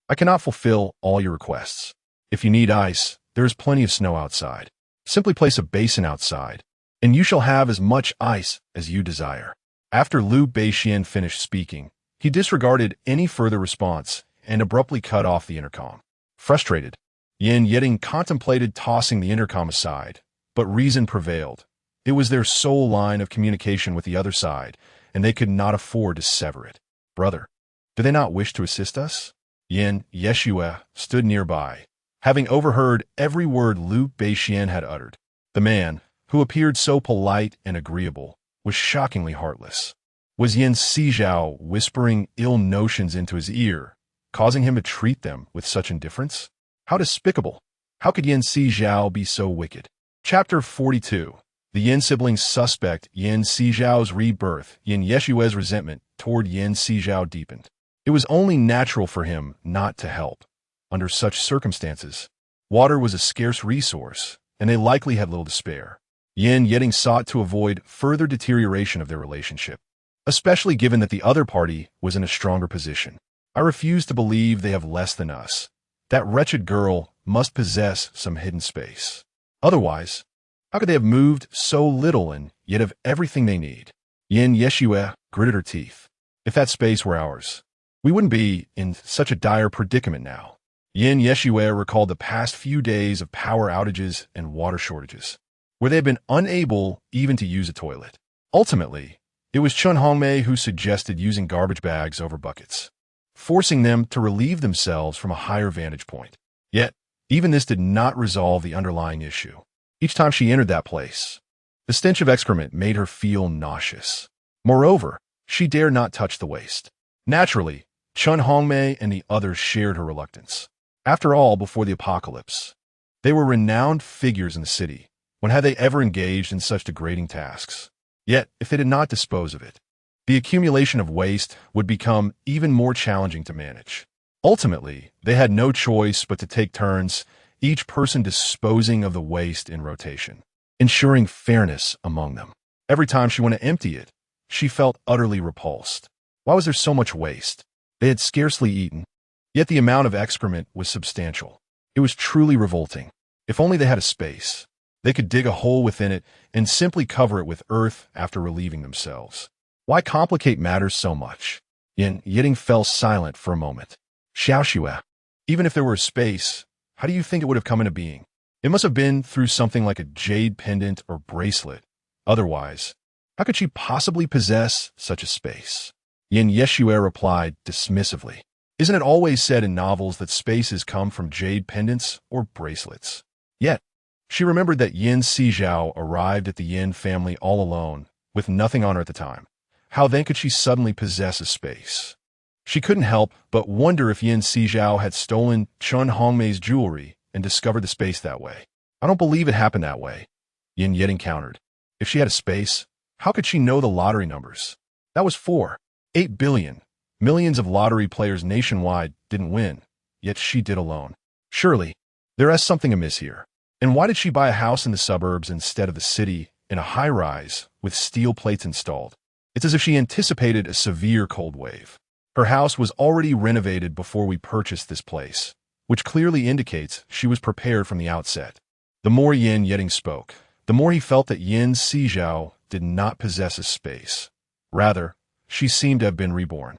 I cannot fulfill all your requests. If you need ice, there is plenty of snow outside. Simply place a basin outside, and you shall have as much ice as you desire. After Liu Beishian finished speaking, he disregarded any further response and abruptly cut off the intercom. Frustrated, Ying contemplated tossing the intercom aside, but reason prevailed. It was their sole line of communication with the other side, and they could not afford to sever it. Brother, do they not wish to assist us? Yeshua stood nearby, having overheard every word Liu Beishian had uttered. The man, who appeared so polite and agreeable, was shockingly heartless. Was Sizhao whispering ill notions into his ear, causing him to treat them with such indifference? How despicable! How could Sizhao be so wicked? Chapter 42. The Yin siblings suspect Sizhao's rebirth. Yeshua's resentment toward Sizhao deepened. It was only natural for him not to help. Under such circumstances, water was a scarce resource, and they likely had little to spare. Ying sought to avoid further deterioration of their relationship. especially given that the other party was in a stronger position. I refuse to believe they have less than us. That wretched girl must possess some hidden space. Otherwise, how could they have moved so little and yet have everything they need? Yin-Yeshue gritted her teeth. If that space were ours, we wouldn't be in such a dire predicament now. Yin-Yeshue recalled the past few days of power outages and water shortages, where they had been unable even to use a toilet. Ultimately, it was Chun Hongmei who suggested using garbage bags over buckets, forcing them to relieve themselves from a higher vantage point. Yet, even this did not resolve the underlying issue. Each time she entered that place, the stench of excrement made her feel nauseous. Moreover, she dared not touch the waste. Naturally, Chun Hongmei and the others shared her reluctance. After all, before the apocalypse, they were renowned figures in the city. When had they ever engaged in such degrading tasks? Yet, if they did not dispose of it, the accumulation of waste would become even more challenging to manage. Ultimately, they had no choice but to take turns, each person disposing of the waste in rotation, ensuring fairness among them. Every time she went to empty it, she felt utterly repulsed. Why was there so much waste? They had scarcely eaten, yet the amount of excrement was substantial. It was truly revolting. If only they had a space, they could dig a hole within it and simply cover it with earth after relieving themselves. Why complicate matters so much? Yin fell silent for a moment. Xiaoxue, even if there were a space, how do you think it would have come into being? It must have been through something like a jade pendant or bracelet. Otherwise, how could she possibly possess such a space? Yin-Yeshue replied dismissively. Isn't it always said in novels that spaces come from jade pendants or bracelets? Yet, she remembered that Yin Sizhao arrived at the Yin family all alone, with nothing on her at the time. How then could she suddenly possess a space? She couldn't help but wonder if Yin Sizhao had stolen Chun Hongmei's jewelry and discovered the space that way. I don't believe it happened that way, Yin yet encountered. If she had a space, how could she know the lottery numbers? That was 8 billion. Millions of lottery players nationwide didn't win, yet she did alone. Surely, there is something amiss here. And why did she buy a house in the suburbs instead of the city in a high-rise with steel plates installed? It's as if she anticipated a severe cold wave. Her house was already renovated before we purchased this place, which clearly indicates she was prepared from the outset. The more Yin Yetting spoke, the more he felt that Yin Sizhao did not possess a space. Rather, she seemed to have been reborn.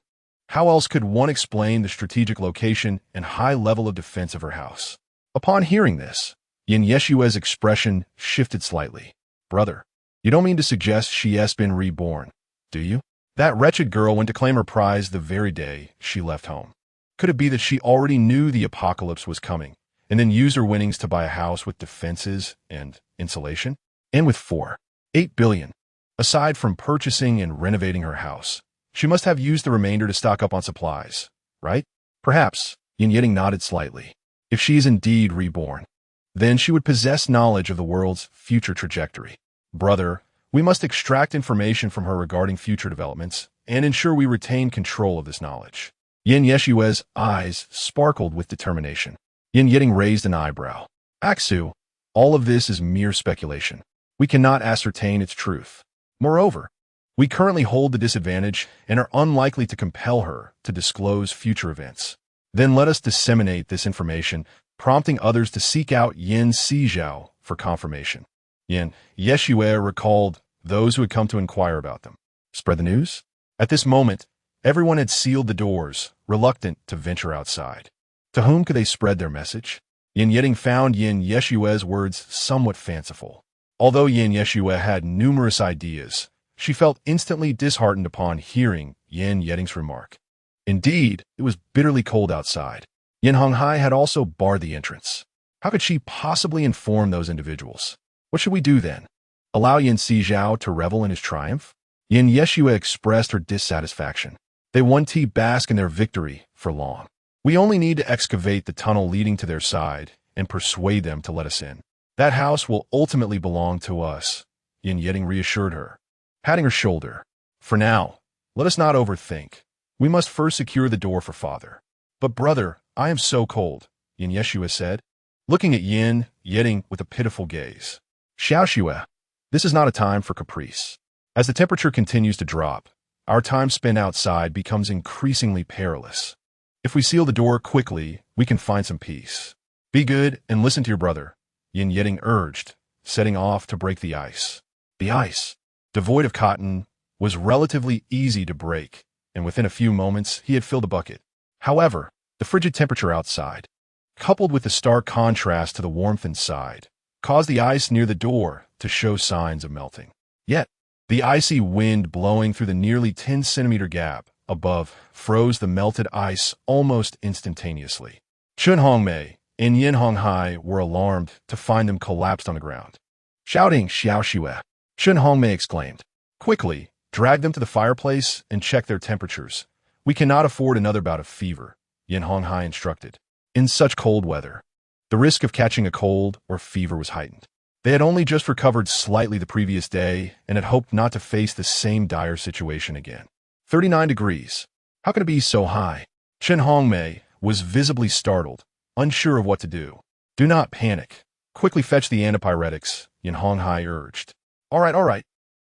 How else could one explain the strategic location and high level of defense of her house? Upon hearing this, Yin-Yeshue's expression shifted slightly. Brother, you don't mean to suggest she has been reborn, do you? That wretched girl went to claim her prize the very day she left home. Could it be that she already knew the apocalypse was coming, and then used her winnings to buy a house with defenses and insulation? And with 8 billion. Aside from purchasing and renovating her house, she must have used the remainder to stock up on supplies, right? Perhaps, Yin Yetting nodded slightly. If she is indeed reborn, then she would possess knowledge of the world's future trajectory. Brother, we must extract information from her regarding future developments and ensure we retain control of this knowledge. Yin-Yeshue's eyes sparkled with determination. Yin Yetting raised an eyebrow. Aksu, all of this is mere speculation. We cannot ascertain its truth. Moreover, we currently hold the disadvantage and are unlikely to compel her to disclose future events. Then let us disseminate this information, prompting others to seek out Yin Sizhao for confirmation. Yin-Yeshue recalled those who had come to inquire about them. Spread the news? At this moment, everyone had sealed the doors, reluctant to venture outside. To whom could they spread their message? Yin Yetting found Yin-Yeshue's words somewhat fanciful. Although Yin-Yeshue had numerous ideas, she felt instantly disheartened upon hearing Yin Yetting's remark. Indeed, it was bitterly cold outside. Yin Honghai had also barred the entrance. How could she possibly inform those individuals? What should we do then? Allow Yin Sizhao to revel in his triumph? Yin-Yeshue expressed her dissatisfaction. They won't bask in their victory for long. We only need to excavate the tunnel leading to their side and persuade them to let us in. That house will ultimately belong to us, Yin Yetting reassured her, patting her shoulder. For now, let us not overthink. We must first secure the door for father. But brother, I am so cold, Yin-Yeshue said, looking at Yin Yetting with a pitiful gaze. Xiaoxue, this is not a time for caprice. As the temperature continues to drop, our time spent outside becomes increasingly perilous. If we seal the door quickly, we can find some peace. Be good and listen to your brother, Yin Yeding urged, setting off to break the ice. The ice, devoid of cotton, was relatively easy to break, and within a few moments he had filled a bucket. However, the frigid temperature outside, coupled with the stark contrast to the warmth inside, caused the ice near the door to show signs of melting. Yet, the icy wind blowing through the nearly 10-centimeter gap above froze the melted ice almost instantaneously. Chun Hongmei and Yin Honghai were alarmed to find them collapsed on the ground. Shouting Xiao Shue, Chun Hongmei exclaimed, "Quickly, drag them to the fireplace and check their temperatures. We cannot afford another bout of fever," Yin Honghai instructed. In such cold weather, the risk of catching a cold or fever was heightened. They had only just recovered slightly the previous day and had hoped not to face the same dire situation again. 39 degrees. How can it be so high? Chen Hongmei was visibly startled, unsure of what to do. Do not panic. Quickly fetch the antipyretics, Yin Honghai urged. All right.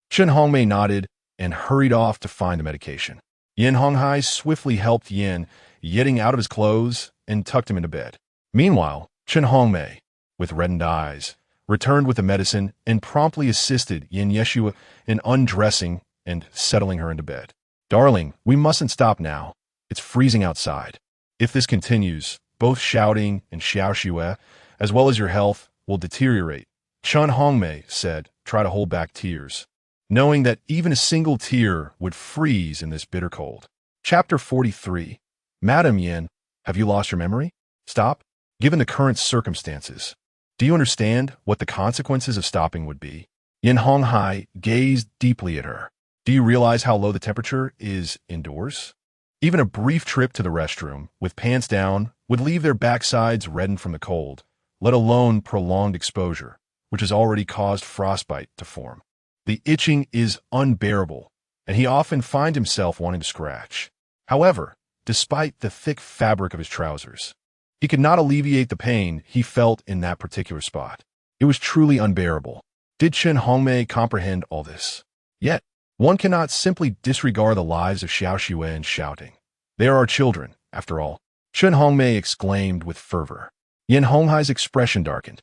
Chen Hongmei nodded and hurried off to find the medication. Yin Honghai swiftly helped Yin Yeding out of his clothes and tucked him into bed. Meanwhile, Chen Hongmei, with reddened eyes, returned with the medicine and promptly assisted Yin Yeshua in undressing and settling her into bed. Darling, we mustn't stop now. It's freezing outside. If this continues, both shouting and xiao shue, as well as your health, will deteriorate, Chun Hongmei said, try to hold back tears, knowing that even a single tear would freeze in this bitter cold. Chapter 43. Madam Yin, have you lost your memory? Stop. Given the current circumstances, do you understand what the consequences of stopping would be? Yin Honghai gazed deeply at her. Do you realize how low the temperature is indoors? Even a brief trip to the restroom, with pants down, would leave their backsides reddened from the cold, let alone prolonged exposure, which has already caused frostbite to form. The itching is unbearable, and he often finds himself wanting to scratch. However, despite the thick fabric of his trousers, he could not alleviate the pain he felt in that particular spot. It was truly unbearable. Did Chen Hongmei comprehend all this? Yet, one cannot simply disregard the lives of Xiao Shue and shouting. They are our children, after all. Chen Hongmei exclaimed with fervor. Yin Honghai's expression darkened.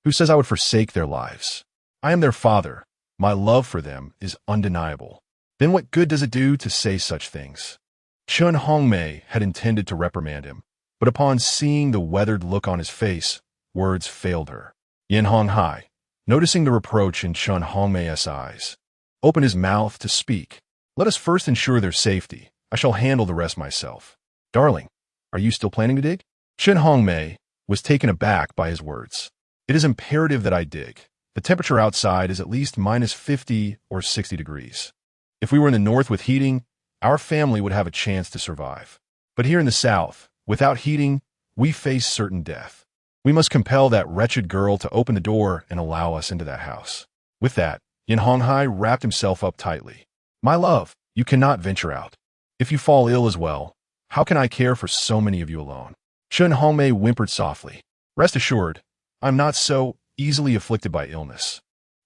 Who says I would forsake their lives? I am their father. My love for them is undeniable. Then what good does it do to say such things? Chun Hongmei had intended to reprimand him, but upon seeing the weathered look on his face, words failed her. Yin Honghai, noticing the reproach in Chun Hongmei's eyes, opened his mouth to speak. Let us first ensure their safety. I shall handle the rest myself. Darling, are you still planning to dig? Chen Hongmei was taken aback by his words. It is imperative that I dig. The temperature outside is at least minus 50 or 60 degrees. If we were in the north with heating, our family would have a chance to survive. But here in the south, without heating, we face certain death. We must compel that wretched girl to open the door and allow us into that house. With that, Yin Honghai wrapped himself up tightly. My love, you cannot venture out. If you fall ill as well, how can I care for so many of you alone? Chun Hongmei whimpered softly. Rest assured, I'm not so easily afflicted by illness.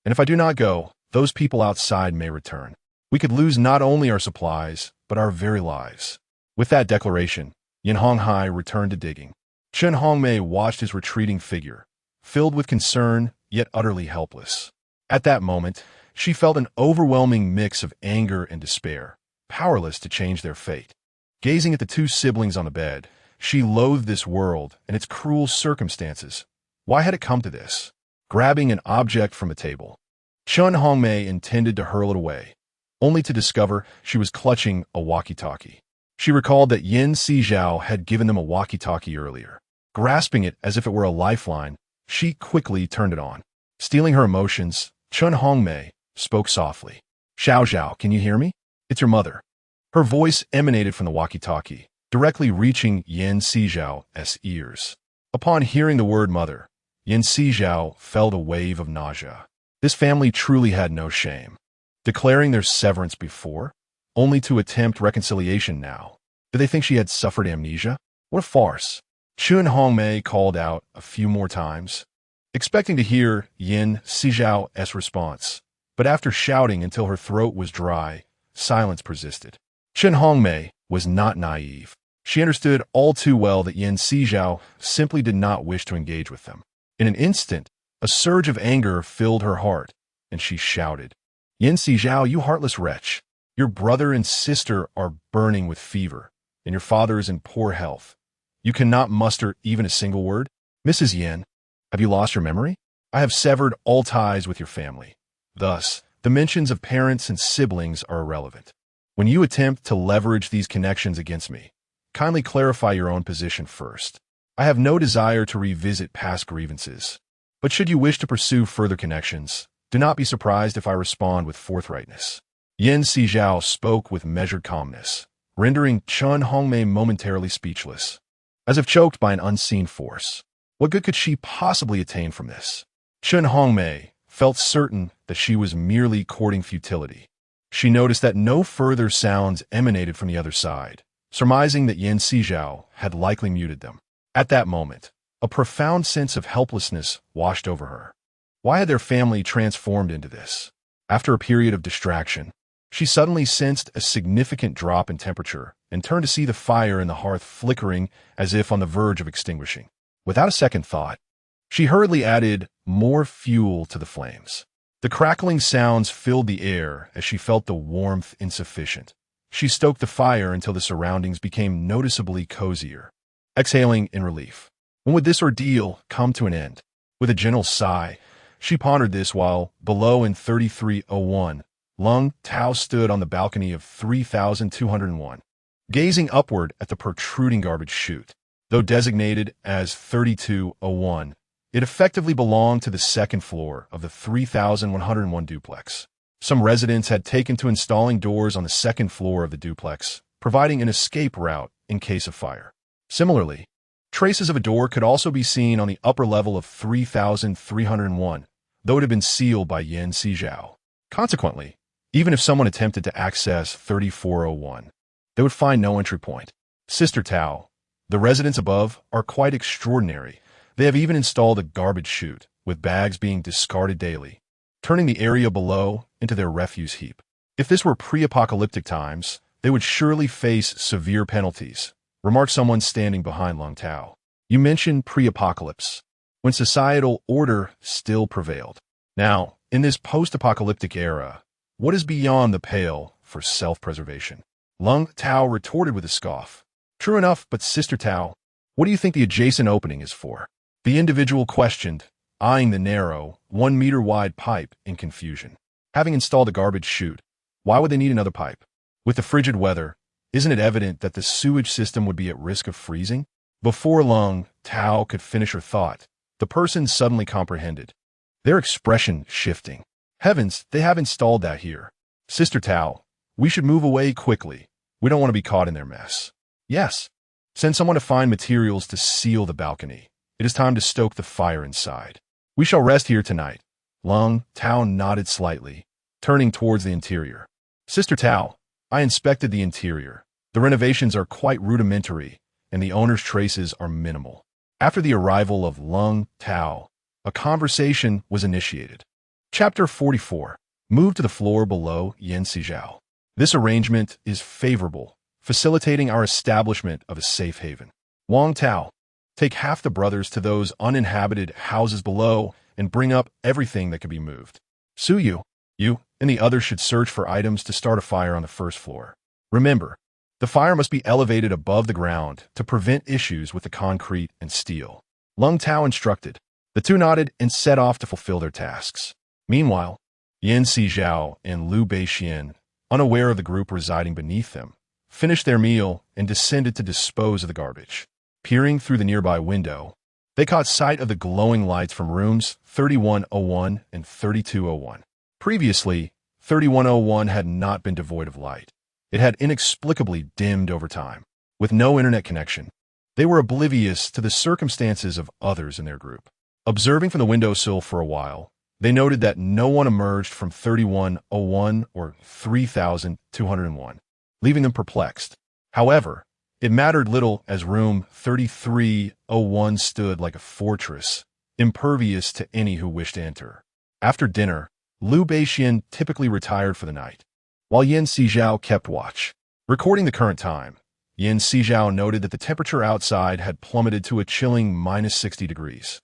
And if I do not go, those people outside may return. We could lose not only our supplies, but our very lives. With that declaration, Yin Honghai returned to digging. Chun Hongmei watched his retreating figure, filled with concern, yet utterly helpless. At that moment, she felt an overwhelming mix of anger and despair, powerless to change their fate. Gazing at the two siblings on the bed, she loathed this world and its cruel circumstances. Why had it come to this? Grabbing an object from a table, Chun Hongmei intended to hurl it away, only to discover she was clutching a walkie-talkie. She recalled that Yin Sizhao had given them a walkie-talkie earlier. Grasping it as if it were a lifeline, she quickly turned it on. Stealing her emotions, Chun Hongmei spoke softly. Xiao Zhao, can you hear me? It's your mother. Her voice emanated from the walkie-talkie, directly reaching Yin Sizhao's ears. Upon hearing the word mother, Yin Sizhao felt a wave of nausea. This family truly had no shame. Declaring their severance before, only to attempt reconciliation now. Did they think she had suffered amnesia? What a farce. Chun Hongmei called out a few more times, expecting to hear Yin Sizhao's response. But after shouting until her throat was dry, silence persisted. Chen Hongmei was not naive. She understood all too well that Sizhao simply did not wish to engage with them. In an instant, a surge of anger filled her heart, and she shouted, Sizhao, you heartless wretch! Your brother and sister are burning with fever, and your father is in poor health. You cannot muster even a single word? Mrs. Yan, have you lost your memory? I have severed all ties with your family. Thus, the mentions of parents and siblings are irrelevant. When you attempt to leverage these connections against me, kindly clarify your own position first. I have no desire to revisit past grievances, but should you wish to pursue further connections, do not be surprised if I respond with forthrightness. Sizhao spoke with measured calmness, rendering Chen Hongmei momentarily speechless, as if choked by an unseen force. What good could she possibly attain from this? Chen Hongmei felt certain that she was merely courting futility. She noticed that no further sounds emanated from the other side, surmising that Sizhao had likely muted them. At that moment, a profound sense of helplessness washed over her. Why had their family transformed into this? After a period of distraction, she suddenly sensed a significant drop in temperature and turned to see the fire in the hearth flickering as if on the verge of extinguishing. Without a second thought, she hurriedly added more fuel to the flames. The crackling sounds filled the air as she felt the warmth insufficient. She stoked the fire until the surroundings became noticeably cozier. Exhaling in relief. When would this ordeal come to an end? With a gentle sigh, she pondered this while, below in 3301, Lung Tao stood on the balcony of 3201, gazing upward at the protruding garbage chute. Though designated as 3201, it effectively belonged to the second floor of the 3101 duplex. Some residents had taken to installing doors on the second floor of the duplex, providing an escape route in case of fire. Similarly, traces of a door could also be seen on the upper level of 3301, though it had been sealed by Sizhao. Consequently, even if someone attempted to access 3401, they would find no entry point. Sister Tao, the residents above are quite extraordinary. They have even installed a garbage chute, with bags being discarded daily, turning the area below into their refuse heap. If this were pre-apocalyptic times, they would surely face severe penalties, remarked someone standing behind Lung Tao. You mentioned pre-apocalypse, when societal order still prevailed. Now, in this post-apocalyptic era, what is beyond the pale for self-preservation? Lung Tao retorted with a scoff. True enough, but Sister Tao, what do you think the adjacent opening is for? The individual questioned, eyeing the narrow, 1-meter-wide pipe in confusion. Having installed a garbage chute, why would they need another pipe? With the frigid weather, isn't it evident that the sewage system would be at risk of freezing? Before Lung Tao could finish her thought, the person suddenly comprehended, their expression shifting. Heavens, they have installed that here. Sister Tao, we should move away quickly. We don't want to be caught in their mess. Yes. Send someone to find materials to seal the balcony. It is time to stoke the fire inside. We shall rest here tonight. Lung Tao nodded slightly, turning towards the interior. Sister Tao, I inspected the interior. The renovations are quite rudimentary, and the owner's traces are minimal. After the arrival of Lung Tao, a conversation was initiated. Chapter 44. Move to the floor below Sizhao. This arrangement is favorable, facilitating our establishment of a safe haven. Wang Tao, take half the brothers to those uninhabited houses below and bring up everything that can be moved. Su Yu, you and the others should search for items to start a fire on the first floor. Remember, the fire must be elevated above the ground to prevent issues with the concrete and steel. Lung Tao instructed. The two nodded and set off to fulfill their tasks. Meanwhile, Sizhao and Liu Beixian, unaware of the group residing beneath them, finished their meal and descended to dispose of the garbage. Peering through the nearby window, they caught sight of the glowing lights from rooms 3101 and 3201. Previously, 3101 had not been devoid of light. It had inexplicably dimmed over time. With no internet connection, they were oblivious to the circumstances of others in their group. Observing from the windowsill for a while, they noted that no one emerged from 3101 or 3201, leaving them perplexed. However, it mattered little as room 3301 stood like a fortress, impervious to any who wished to enter. After dinner, Liu Beixian typically retired for the night. while Yin Sizhao kept watch. Recording the current time, Yin Sizhao noted that the temperature outside had plummeted to a chilling -60 degrees,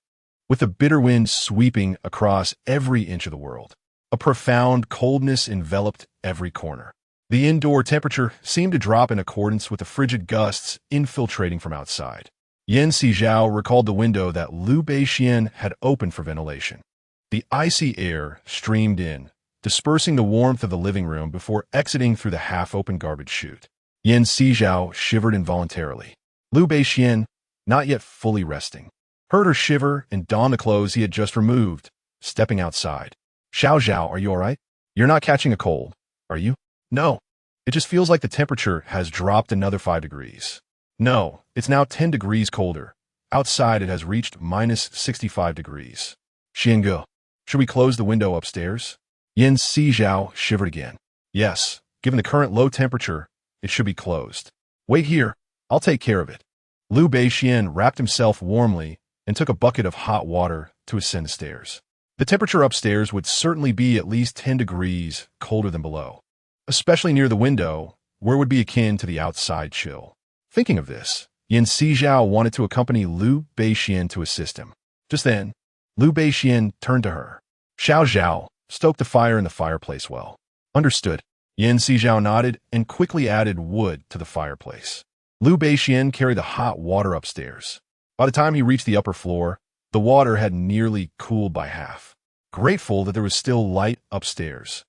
with a bitter wind sweeping across every inch of the world. A profound coldness enveloped every corner. The indoor temperature seemed to drop in accordance with the frigid gusts infiltrating from outside. Yin Sizhao recalled the window that Liu Beixian had opened for ventilation. The icy air streamed in, dispersing the warmth of the living room before exiting through the half-open garbage chute. Yin Sizhao shivered involuntarily. Liu Beixian, not yet fully resting, heard her shiver and don the clothes he had just removed, stepping outside. Xiao, are you all right? You're not catching a cold, are you? No. It just feels like the temperature has dropped another 5 degrees. No, it's now 10 degrees colder. Outside it has reached -65 degrees. Xiange, should we close the window upstairs? Yin Sizhao shivered again. Yes, given the current low temperature, it should be closed. Wait here, I'll take care of it. Liu Beixian wrapped himself warmly and took a bucket of hot water to ascend the stairs. The temperature upstairs would certainly be at least 10 degrees colder than below, especially near the window, where it would be akin to the outside chill. Thinking of this, Yin Sizhao wanted to accompany Liu Beixian to assist him. Just then, Liu Beixian turned to her. Xiao, stoke the fire in the fireplace well. Understood. Yin Sizhao nodded and quickly added wood to the fireplace. Liu Beixian carried the hot water upstairs. By the time he reached the upper floor, the water had nearly cooled by half. Grateful that there was still light upstairs,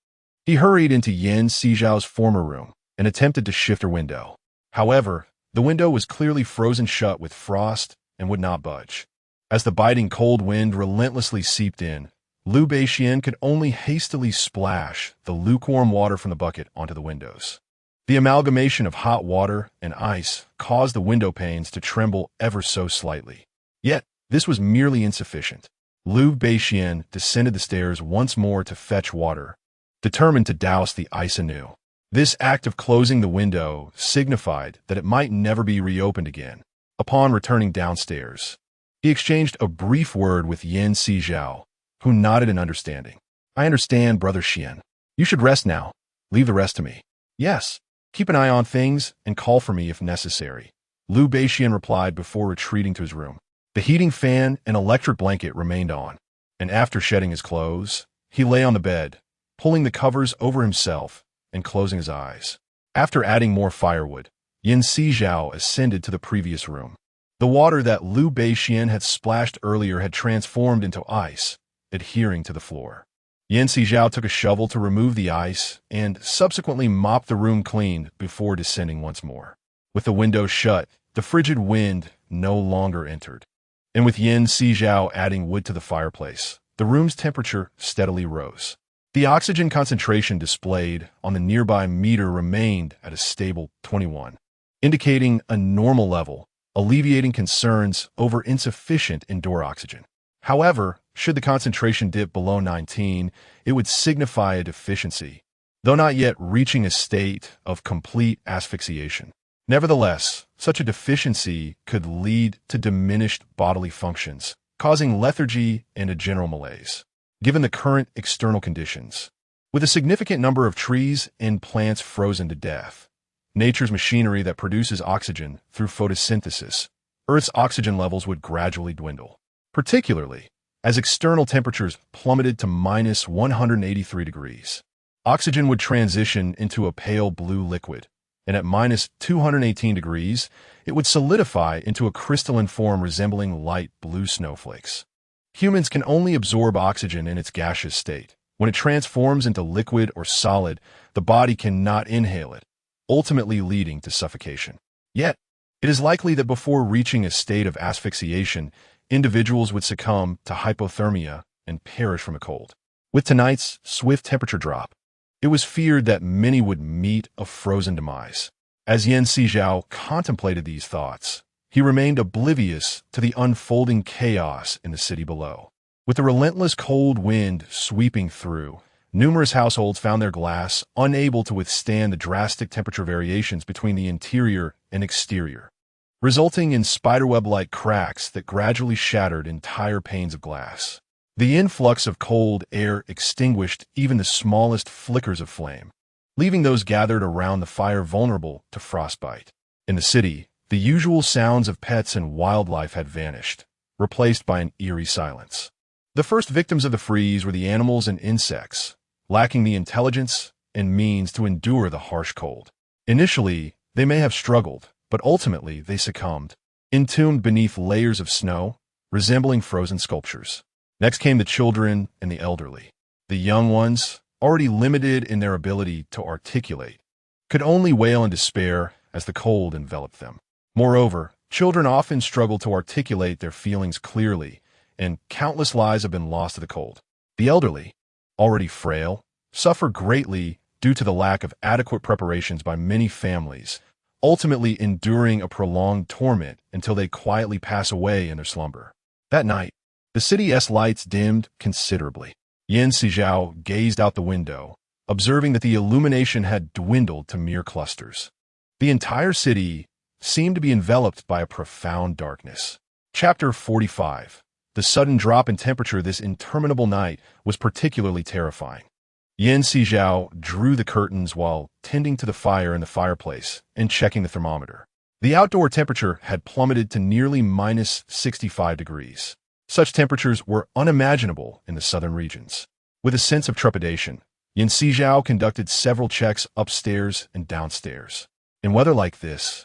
he hurried into Yin Sizhao's former room and attempted to shift her window. However, the window was clearly frozen shut with frost and would not budge. As the biting cold wind relentlessly seeped in, Liu Beixian could only hastily splash the lukewarm water from the bucket onto the windows. The amalgamation of hot water and ice caused the window panes to tremble ever so slightly. Yet, this was merely insufficient. Liu Beixian descended the stairs once more to fetch water, determined to douse the ice anew. This act of closing the window signified that it might never be reopened again. Upon returning downstairs, he exchanged a brief word with Yin Sizhao, who nodded in understanding. I understand, Brother Xian. You should rest now. Leave the rest to me. Yes. Keep an eye on things and call for me if necessary, Liu Beixian replied before retreating to his room. The heating fan and electric blanket remained on, and after shedding his clothes, he lay on the bed, pulling the covers over himself and closing his eyes. After adding more firewood, Yin Sizhao ascended to the previous room. The water that Liu Beixian had splashed earlier had transformed into ice, adhering to the floor. Yin Sizhao took a shovel to remove the ice and subsequently mopped the room clean before descending once more. With the windows shut, the frigid wind no longer entered. And with Yin Sizhao adding wood to the fireplace, the room's temperature steadily rose. The oxygen concentration displayed on the nearby meter remained at a stable 21, indicating a normal level, alleviating concerns over insufficient indoor oxygen. However, should the concentration dip below 19, it would signify a deficiency, though not yet reaching a state of complete asphyxiation. Nevertheless, such a deficiency could lead to diminished bodily functions, causing lethargy and a general malaise. Given the current external conditions, with a significant number of trees and plants frozen to death, nature's machinery that produces oxygen through photosynthesis, Earth's oxygen levels would gradually dwindle, particularly as external temperatures plummeted to -183 degrees. Oxygen would transition into a pale blue liquid, and at -218 degrees, it would solidify into a crystalline form resembling light blue snowflakes. Humans can only absorb oxygen in its gaseous state. When it transforms into liquid or solid, the body cannot inhale it, ultimately leading to suffocation. Yet, it is likely that before reaching a state of asphyxiation, individuals would succumb to hypothermia and perish from a cold. With tonight's swift temperature drop, it was feared that many would meet a frozen demise. As Yin Sizhao contemplated these thoughts, he remained oblivious to the unfolding chaos in the city below. With the relentless cold wind sweeping through, numerous households found their glass unable to withstand the drastic temperature variations between the interior and exterior, resulting in spiderweb-like cracks that gradually shattered entire panes of glass. The influx of cold air extinguished even the smallest flickers of flame, leaving those gathered around the fire vulnerable to frostbite. In the city, the usual sounds of pets and wildlife had vanished, replaced by an eerie silence. The first victims of the freeze were the animals and insects, lacking the intelligence and means to endure the harsh cold. Initially, they may have struggled, but ultimately they succumbed, entombed beneath layers of snow, resembling frozen sculptures. Next came the children and the elderly. The young ones, already limited in their ability to articulate, could only wail in despair as the cold enveloped them. Moreover, children often struggle to articulate their feelings clearly, and countless lives have been lost to the cold. The elderly, already frail, suffer greatly due to the lack of adequate preparations by many families, ultimately enduring a prolonged torment until they quietly pass away in their slumber. That night, the city's lights dimmed considerably. Sizhao gazed out the window, observing that the illumination had dwindled to mere clusters. The entire city seemed to be enveloped by a profound darkness. Chapter 45. The sudden drop in temperature this interminable night was particularly terrifying. Sizhao drew the curtains while tending to the fire in the fireplace and checking the thermometer. The outdoor temperature had plummeted to nearly minus 65 degrees. Such temperatures were unimaginable in the southern regions. With a sense of trepidation, Sizhao conducted several checks upstairs and downstairs. In weather like this,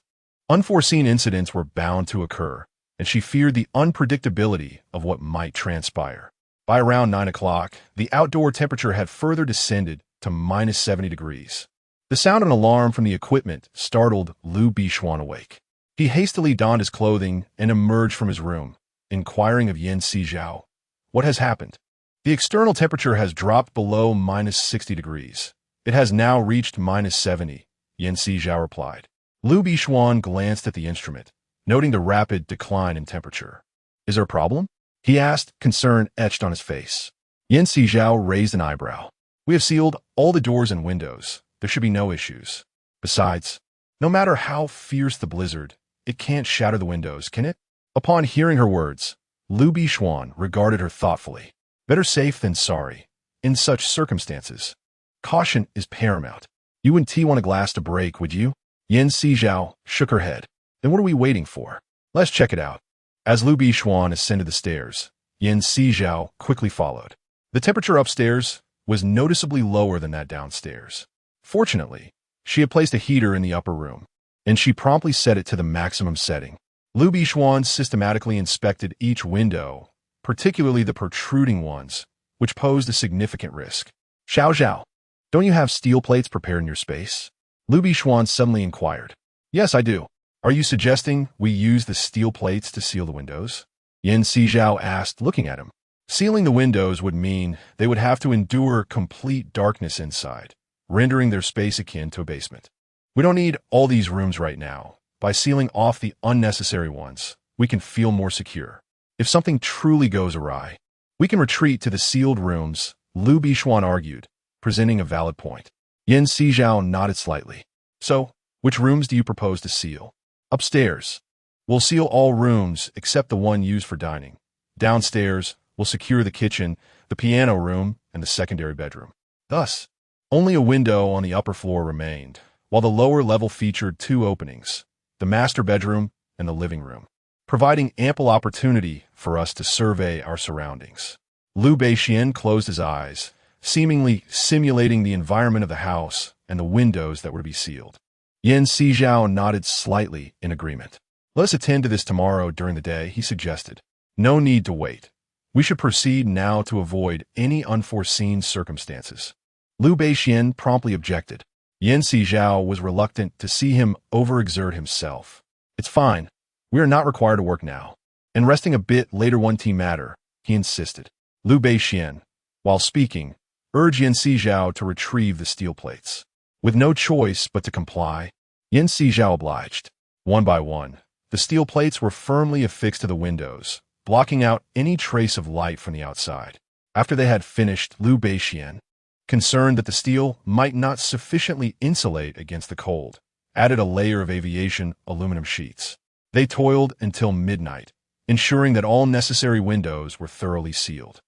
unforeseen incidents were bound to occur, and she feared the unpredictability of what might transpire. By around 9 o'clock, the outdoor temperature had further descended to minus 70 degrees. The sound of an alarm from the equipment startled Liu Bixuan awake. He hastily donned his clothing and emerged from his room, inquiring of Sizhao, "What has happened?" "The external temperature has dropped below minus 60 degrees. It has now reached minus 70, Sizhao replied. Liu Bixuan glanced at the instrument, noting the rapid decline in temperature. "Is there a problem?" he asked, concern etched on his face. Sizhao raised an eyebrow. "We have sealed all the doors and windows. There should be no issues. Besides, no matter how fierce the blizzard, it can't shatter the windows, can it?" Upon hearing her words, Liu Bixuan regarded her thoughtfully. "Better safe than sorry. In such circumstances, caution is paramount. You wouldn't want a glass to break, would you?" Sizhao shook her head. "Then what are we waiting for? Let's check it out." As Liu Bixuan ascended the stairs, Sizhao quickly followed. The temperature upstairs was noticeably lower than that downstairs. Fortunately, she had placed a heater in the upper room, and she promptly set it to the maximum setting. Liu Bixuan systematically inspected each window, particularly the protruding ones, which posed a significant risk. "Xiao, don't you have steel plates prepared in your space?" Liu Bixuan suddenly inquired. "Yes, I do. Are you suggesting we use the steel plates to seal the windows?" Sizhao asked, looking at him. Sealing the windows would mean they would have to endure complete darkness inside, rendering their space akin to a basement. "We don't need all these rooms right now. By sealing off the unnecessary ones, we can feel more secure. If something truly goes awry, we can retreat to the sealed rooms," Liu Bixuan argued, presenting a valid point. Sizhao nodded slightly. "So, which rooms do you propose to seal?" "Upstairs. We'll seal all rooms except the one used for dining. Downstairs, we'll secure the kitchen, the piano room, and the secondary bedroom." Thus, only a window on the upper floor remained, while the lower level featured two openings, the master bedroom and the living room, providing ample opportunity for us to survey our surroundings. Liu Bixuan closed his eyes, seemingly simulating the environment of the house and the windows that were to be sealed. Sizhao nodded slightly in agreement. "Let us attend to this tomorrow during the day," he suggested. "No need to wait. We should proceed now to avoid any unforeseen circumstances." Liu Bixuan promptly objected. Sizhao was reluctant to see him overexert himself. "It's fine. We are not required to work now. And resting a bit later won't matter," he insisted. Liu Bixuan, while speaking, urged Sizhao to retrieve the steel plates. With no choice but to comply, Sizhao obliged. One by one, the steel plates were firmly affixed to the windows, blocking out any trace of light from the outside. After they had finished, Liu Bixuan, concerned that the steel might not sufficiently insulate against the cold, added a layer of aviation aluminum sheets. They toiled until midnight, ensuring that all necessary windows were thoroughly sealed.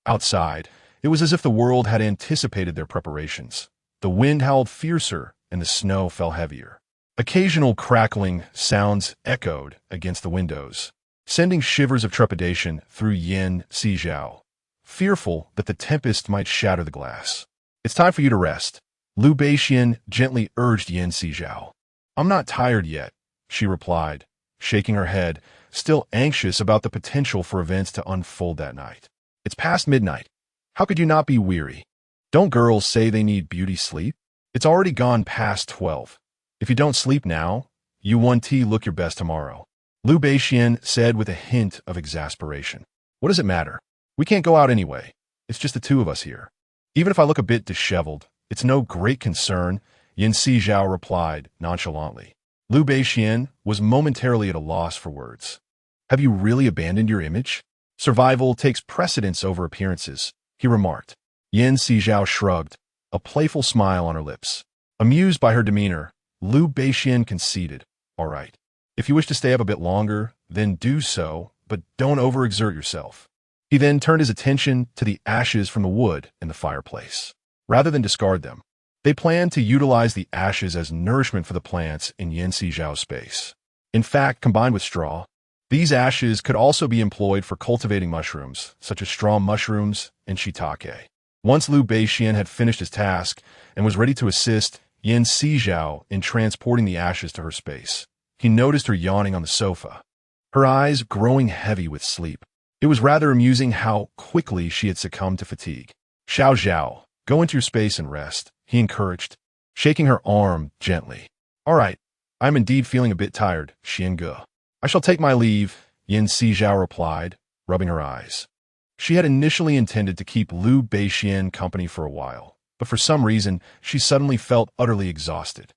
Outside, it was as if the world had anticipated their preparations. The wind howled fiercer, and the snow fell heavier. Occasional crackling sounds echoed against the windows, sending shivers of trepidation through Sizhao, fearful that the tempest might shatter the glass. "It's time for you to rest," Basin gently urged Sizhao. "I'm not tired yet," she replied, shaking her head, still anxious about the potential for events to unfold that night. "It's past midnight. How could you not be weary? Don't girls say they need beauty sleep? It's already gone past 12. If you don't sleep now, you won't look your best tomorrow," Basin said with a hint of exasperation. "What does it matter? We can't go out anyway. It's just the two of us here. Even if I look a bit disheveled, it's no great concern," Sizhao replied nonchalantly. Basin was momentarily at a loss for words. "Have you really abandoned your image? Survival takes precedence over appearances," he remarked. Sizhao shrugged, a playful smile on her lips. Amused by her demeanor, Basin conceded, "All right. If you wish to stay up a bit longer, then do so, but don't overexert yourself." He then turned his attention to the ashes from the wood in the fireplace. Rather than discard them, they planned to utilize the ashes as nourishment for the plants in Sizhao's space. In fact, combined with straw, these ashes could also be employed for cultivating mushrooms, such as straw mushrooms and shiitake. Once Basin had finished his task and was ready to assist Sizhao in transporting the ashes to her space, he noticed her yawning on the sofa, her eyes growing heavy with sleep. It was rather amusing how quickly she had succumbed to fatigue. "Xiao, go into your space and rest," he encouraged, shaking her arm gently. "All right, I'm indeed feeling a bit tired, Xiange. I shall take my leave," Sizhao replied, rubbing her eyes. She had initially intended to keep Basin company for a while, but for some reason she suddenly felt utterly exhausted.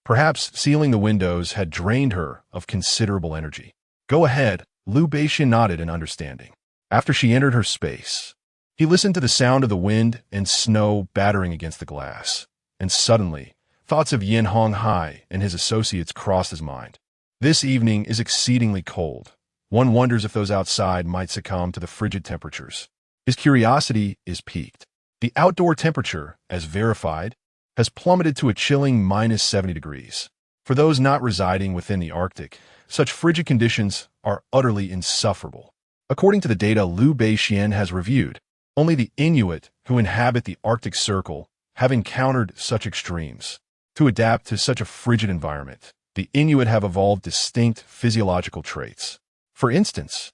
Perhaps sealing the windows had drained her of considerable energy. "Go ahead," Basin nodded in understanding. After she entered her space, he listened to the sound of the wind and snow battering against the glass, and suddenly, thoughts of Yin Honghai and his associates crossed his mind. This evening is exceedingly cold. One wonders if those outside might succumb to the frigid temperatures. His curiosity is piqued. The outdoor temperature, as verified, has plummeted to a chilling -70 degrees. For those not residing within the Arctic, such frigid conditions are utterly insufferable. According to the data Basin has reviewed, only the Inuit who inhabit the Arctic Circle have encountered such extremes. To adapt to such a frigid environment, the Inuit have evolved distinct physiological traits. For instance,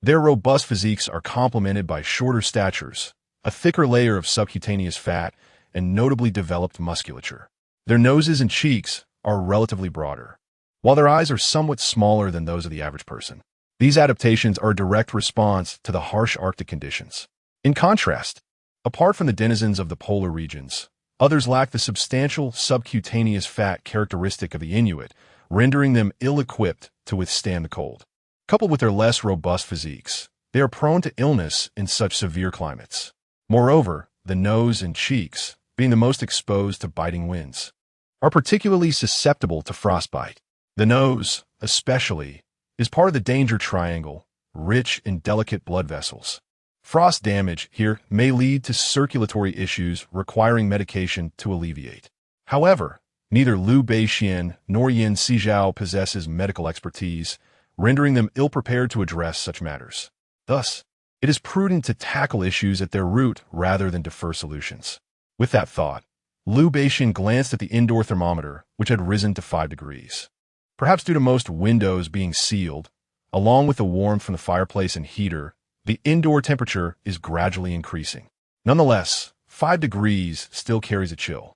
their robust physiques are complemented by shorter statures, a thicker layer of subcutaneous fat, and notably developed musculature. Their noses and cheeks are relatively broader, while their eyes are somewhat smaller than those of the average person. These adaptations are a direct response to the harsh Arctic conditions. In contrast, apart from the denizens of the polar regions, others lack the substantial subcutaneous fat characteristic of the Inuit, rendering them ill-equipped to withstand the cold. Coupled with their less robust physiques, they are prone to illness in such severe climates. Moreover, the nose and cheeks, being the most exposed to biting winds, are particularly susceptible to frostbite. The nose, especially, is part of the danger triangle, rich in delicate blood vessels. Frost damage here may lead to circulatory issues requiring medication to alleviate. However, neither Basin nor Sizhao possesses medical expertise, rendering them ill-prepared to address such matters. Thus, it is prudent to tackle issues at their root rather than defer solutions. With that thought, Basin glanced at the indoor thermometer, which had risen to 5 degrees. Perhaps due to most windows being sealed, along with the warmth from the fireplace and heater, the indoor temperature is gradually increasing. Nonetheless, 5 degrees still carries a chill.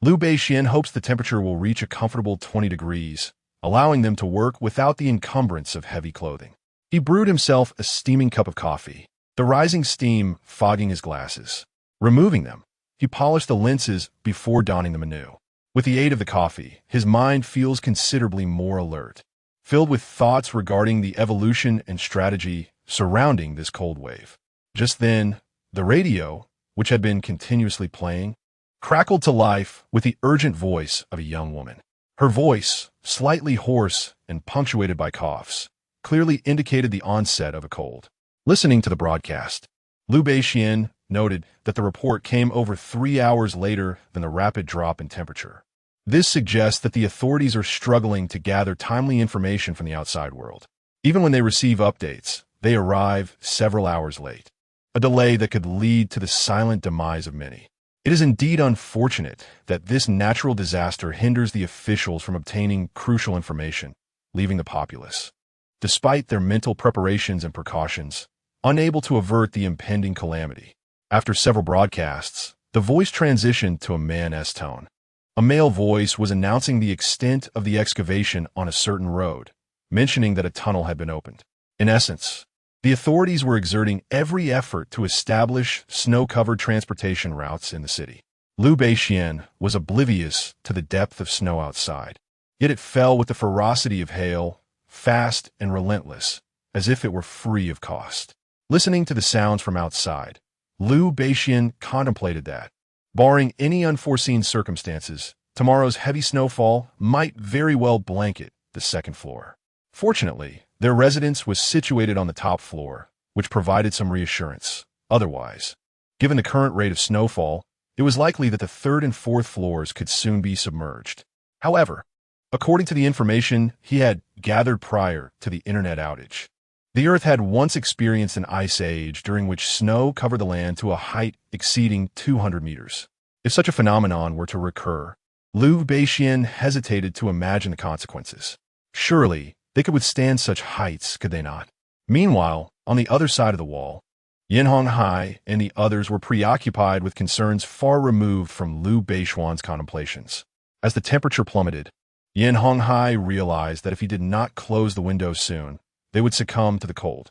Basin hopes the temperature will reach a comfortable 20 degrees, allowing them to work without the encumbrance of heavy clothing. He brewed himself a steaming cup of coffee, the rising steam fogging his glasses. Removing them, he polished the lenses before donning them anew. With the aid of the coffee, his mind feels considerably more alert, filled with thoughts regarding the evolution and strategy surrounding this cold wave. Just then, the radio, which had been continuously playing, crackled to life with the urgent voice of a young woman. Her voice, slightly hoarse and punctuated by coughs, clearly indicated the onset of a cold. Listening to the broadcast, Basin noted that the report came over 3 hours later than the rapid drop in temperature. This suggests that the authorities are struggling to gather timely information from the outside world. Even when they receive updates, they arrive several hours late, a delay that could lead to the silent demise of many. It is indeed unfortunate that this natural disaster hinders the officials from obtaining crucial information, leaving the populace, despite their mental preparations and precautions, unable to avert the impending calamity. After several broadcasts, the voice transitioned to a man's tone. A male voice was announcing the extent of the excavation on a certain road, mentioning that a tunnel had been opened. In essence, the authorities were exerting every effort to establish snow-covered transportation routes in the city. Liu Beixian was oblivious to the depth of snow outside, yet it fell with the ferocity of hail, fast and relentless, as if it were free of cost. Listening to the sounds from outside, Liu Beixian contemplated that, barring any unforeseen circumstances, tomorrow's heavy snowfall might very well blanket the second floor. Fortunately, their residence was situated on the top floor, which provided some reassurance. Otherwise, given the current rate of snowfall, it was likely that the third and fourth floors could soon be submerged. However, according to the information he had gathered prior to the internet outage, the Earth had once experienced an ice age during which snow covered the land to a height exceeding 200 meters. If such a phenomenon were to recur, Liu Beixian hesitated to imagine the consequences. Surely, they could withstand such heights, could they not? Meanwhile, on the other side of the wall, Yan Honghai and the others were preoccupied with concerns far removed from Liu Beixian's contemplations. As the temperature plummeted, Yan Honghai realized that if he did not close the window soon, they would succumb to the cold.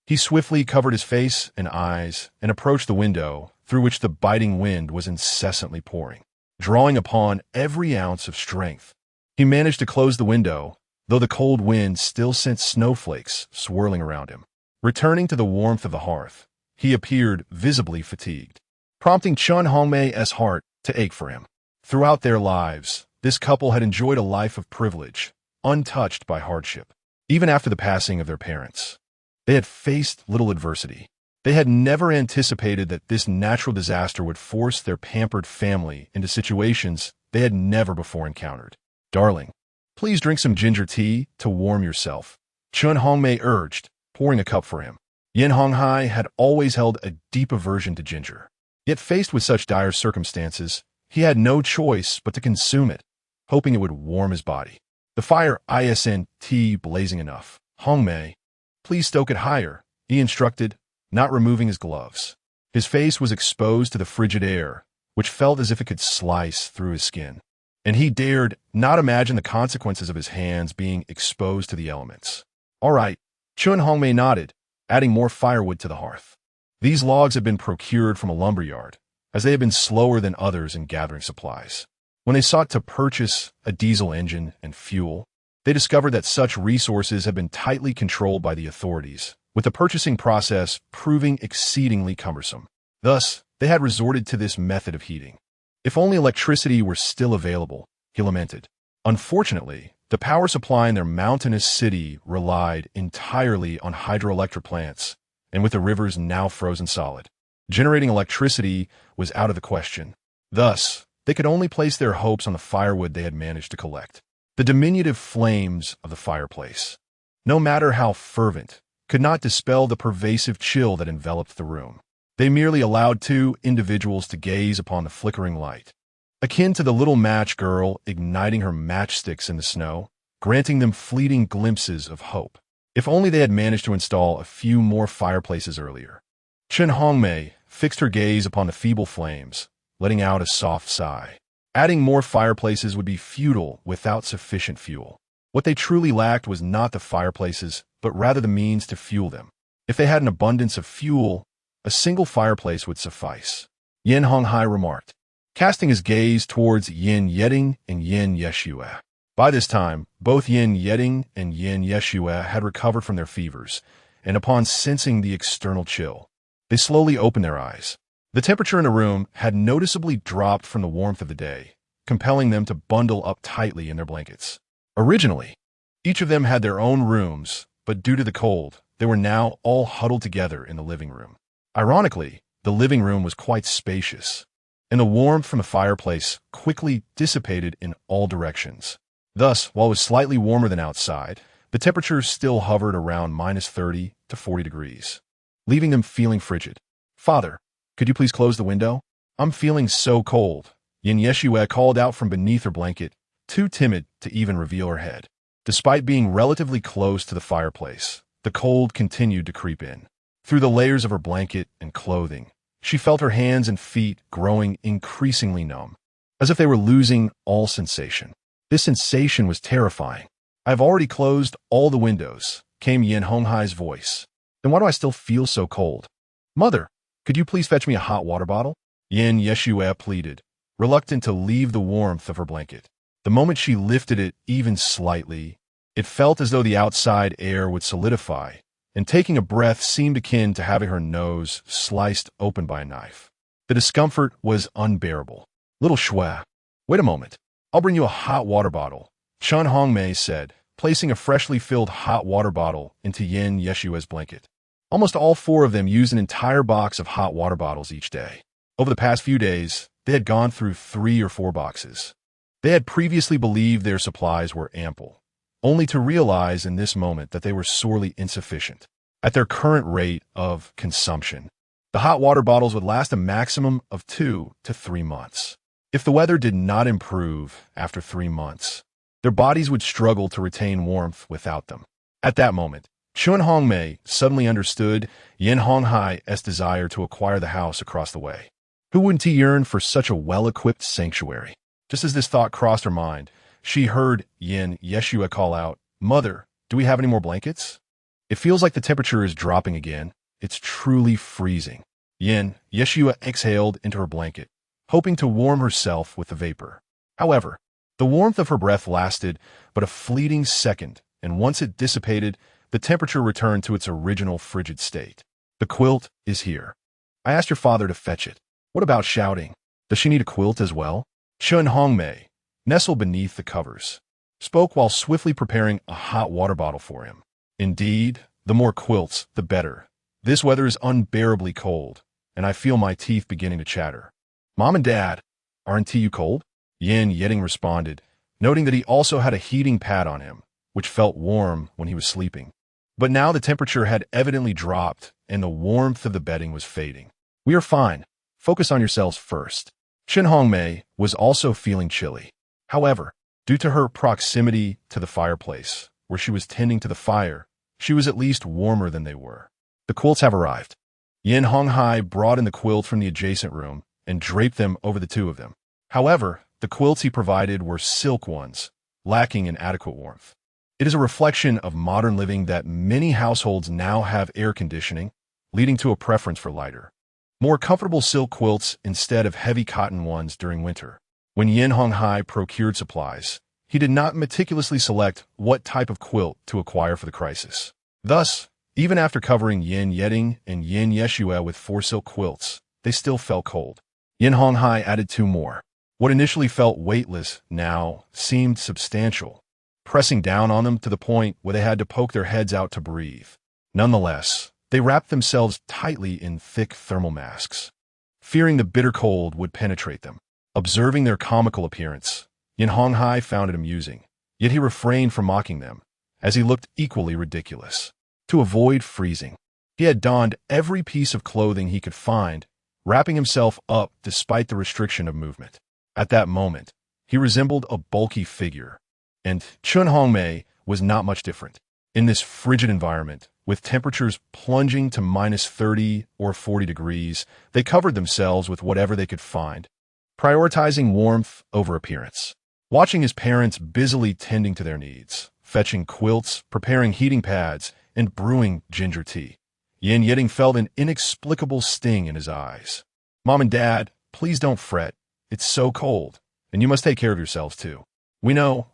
He swiftly covered his face and eyes and approached the window, through which the biting wind was incessantly pouring. Drawing upon every ounce of strength, he managed to close the window, though the cold wind still sent snowflakes swirling around him. Returning to the warmth of the hearth, he appeared visibly fatigued, prompting Chen Hongmei's heart to ache for him. Throughout their lives, this couple had enjoyed a life of privilege, untouched by hardship. Even after the passing of their parents, they had faced little adversity. They had never anticipated that this natural disaster would force their pampered family into situations they had never before encountered. "Darling, please drink some ginger tea to warm yourself," Chen Hongmei urged, pouring a cup for him. Yan Honghai had always held a deep aversion to ginger. Yet faced with such dire circumstances, he had no choice but to consume it, hoping it would warm his body. The fire isn't blazing enough. "Hongmei, please stoke it higher," he instructed, not removing his gloves. His face was exposed to the frigid air, which felt as if it could slice through his skin, and he dared not imagine the consequences of his hands being exposed to the elements. "All right," Chen Hongmei nodded, adding more firewood to the hearth. These logs had been procured from a lumberyard, as they had been slower than others in gathering supplies. When they sought to purchase a diesel engine and fuel, they discovered that such resources had been tightly controlled by the authorities, with the purchasing process proving exceedingly cumbersome. Thus, they had resorted to this method of heating. If only electricity were still available, he lamented. Unfortunately, the power supply in their mountainous city relied entirely on hydroelectric plants, and with the rivers now frozen solid, generating electricity was out of the question. Thus, they could only place their hopes on the firewood they had managed to collect. The diminutive flames of the fireplace, no matter how fervent, could not dispel the pervasive chill that enveloped the room. They merely allowed two individuals to gaze upon the flickering light, akin to the little match girl igniting her matchsticks in the snow, granting them fleeting glimpses of hope. If only they had managed to install a few more fireplaces earlier. Chen Hongmei fixed her gaze upon the feeble flames, letting out a soft sigh. Adding more fireplaces would be futile without sufficient fuel. What they truly lacked was not the fireplaces, but rather the means to fuel them. If they had an abundance of fuel, a single fireplace would suffice, Yan Honghai remarked, casting his gaze towards Yin Yeding and Yin Yeshua. By this time, both Yin Yeding and Yin Yeshua had recovered from their fevers, and upon sensing the external chill, they slowly opened their eyes. The temperature in the room had noticeably dropped from the warmth of the day, compelling them to bundle up tightly in their blankets. Originally, each of them had their own rooms, but due to the cold, they were now all huddled together in the living room. Ironically, The living room was quite spacious, and the warmth from the fireplace quickly dissipated in all directions. Thus, while it was slightly warmer than outside, the temperature still hovered around -30 to 40 degrees, leaving them feeling frigid. "Father, could you please close the window? I'm feeling so cold," Yin-Yeshua called out from beneath her blanket, too timid to even reveal her head. Despite being relatively close to the fireplace, the cold continued to creep in. Through the layers of her blanket and clothing, she felt her hands and feet growing increasingly numb, as if they were losing all sensation. This sensation was terrifying. "I've already closed all the windows," came Yin Honghai's voice. "Then why do I still feel so cold? Mother, could you please fetch me a hot water bottle?" Yin-Yeshua pleaded, reluctant to leave the warmth of her blanket. The moment she lifted it even slightly, it felt as though the outside air would solidify, and taking a breath seemed akin to having her nose sliced open by a knife. The discomfort was unbearable. "Little Shua, wait a moment. I'll bring you a hot water bottle," Chun Hongmei said, placing a freshly filled hot water bottle into Yin-Yeshua's blanket. Almost all four of them used an entire box of hot water bottles each day. Over the past few days, they had gone through 3 or 4 boxes. They had previously believed their supplies were ample, only to realize in this moment that they were sorely insufficient. At their current rate of consumption, the hot water bottles would last a maximum of 2 to 3 months. If the weather did not improve after 3 months, their bodies would struggle to retain warmth without them. At that moment, Chun Hongmei suddenly understood Yin Honghai's desire to acquire the house across the way. Who wouldn't he yearn for such a well-equipped sanctuary? Just as this thought crossed her mind, she heard Yin-Yeshua call out, "Mother, do we have any more blankets? It feels like the temperature is dropping again. It's truly freezing." Yin-Yeshua exhaled into her blanket, hoping to warm herself with the vapor. However, the warmth of her breath lasted but a fleeting second, and once it dissipated, the temperature returned to its original frigid state. "The quilt is here. I asked your father to fetch it. What about shouting? Does she need a quilt as well?" Chun Hongmei, nestled beneath the covers, spoke while swiftly preparing a hot water bottle for him. "Indeed, the more quilts, the better. This weather is unbearably cold, and I feel my teeth beginning to chatter." "Mom and Dad, aren't you cold?" Yin-Yeding responded, noting that he also had a heating pad on him, which felt warm when he was sleeping. But now the temperature had evidently dropped, and the warmth of the bedding was fading. "We are fine. Focus on yourselves first." Chun Hongmei was also feeling chilly. However, due to her proximity to the fireplace, where she was tending to the fire, she was at least warmer than they were. "The quilts have arrived." Yin Honghai brought in the quilt from the adjacent room and draped them over the two of them. However, the quilts he provided were silk ones, lacking in adequate warmth. It is a reflection of modern living that many households now have air conditioning, leading to a preference for lighter, more comfortable silk quilts instead of heavy cotton ones during winter. When Yin Honghai procured supplies, he did not meticulously select what type of quilt to acquire for the crisis. Thus, even after covering Yin-Yeding and Yin-Yeshua with 4 silk quilts, they still felt cold. Yin Honghai added 2 more. What initially felt weightless now seemed substantial, pressing down on them to the point where they had to poke their heads out to breathe. Nonetheless, they wrapped themselves tightly in thick thermal masks, fearing the bitter cold would penetrate them. Observing their comical appearance, Yin Honghai found it amusing, yet he refrained from mocking them, as he looked equally ridiculous. To avoid freezing, he had donned every piece of clothing he could find, wrapping himself up despite the restriction of movement. At that moment, he resembled a bulky figure, and Chun Hongmei was not much different. In this frigid environment, with temperatures plunging to -30 or 40 degrees, they covered themselves with whatever they could find, prioritizing warmth over appearance. Watching his parents busily tending to their needs, fetching quilts, preparing heating pads, and brewing ginger tea, Yin-Yeding felt an inexplicable sting in his eyes. "Mom and Dad, please don't fret. It's so cold, and you must take care of yourselves too." We know.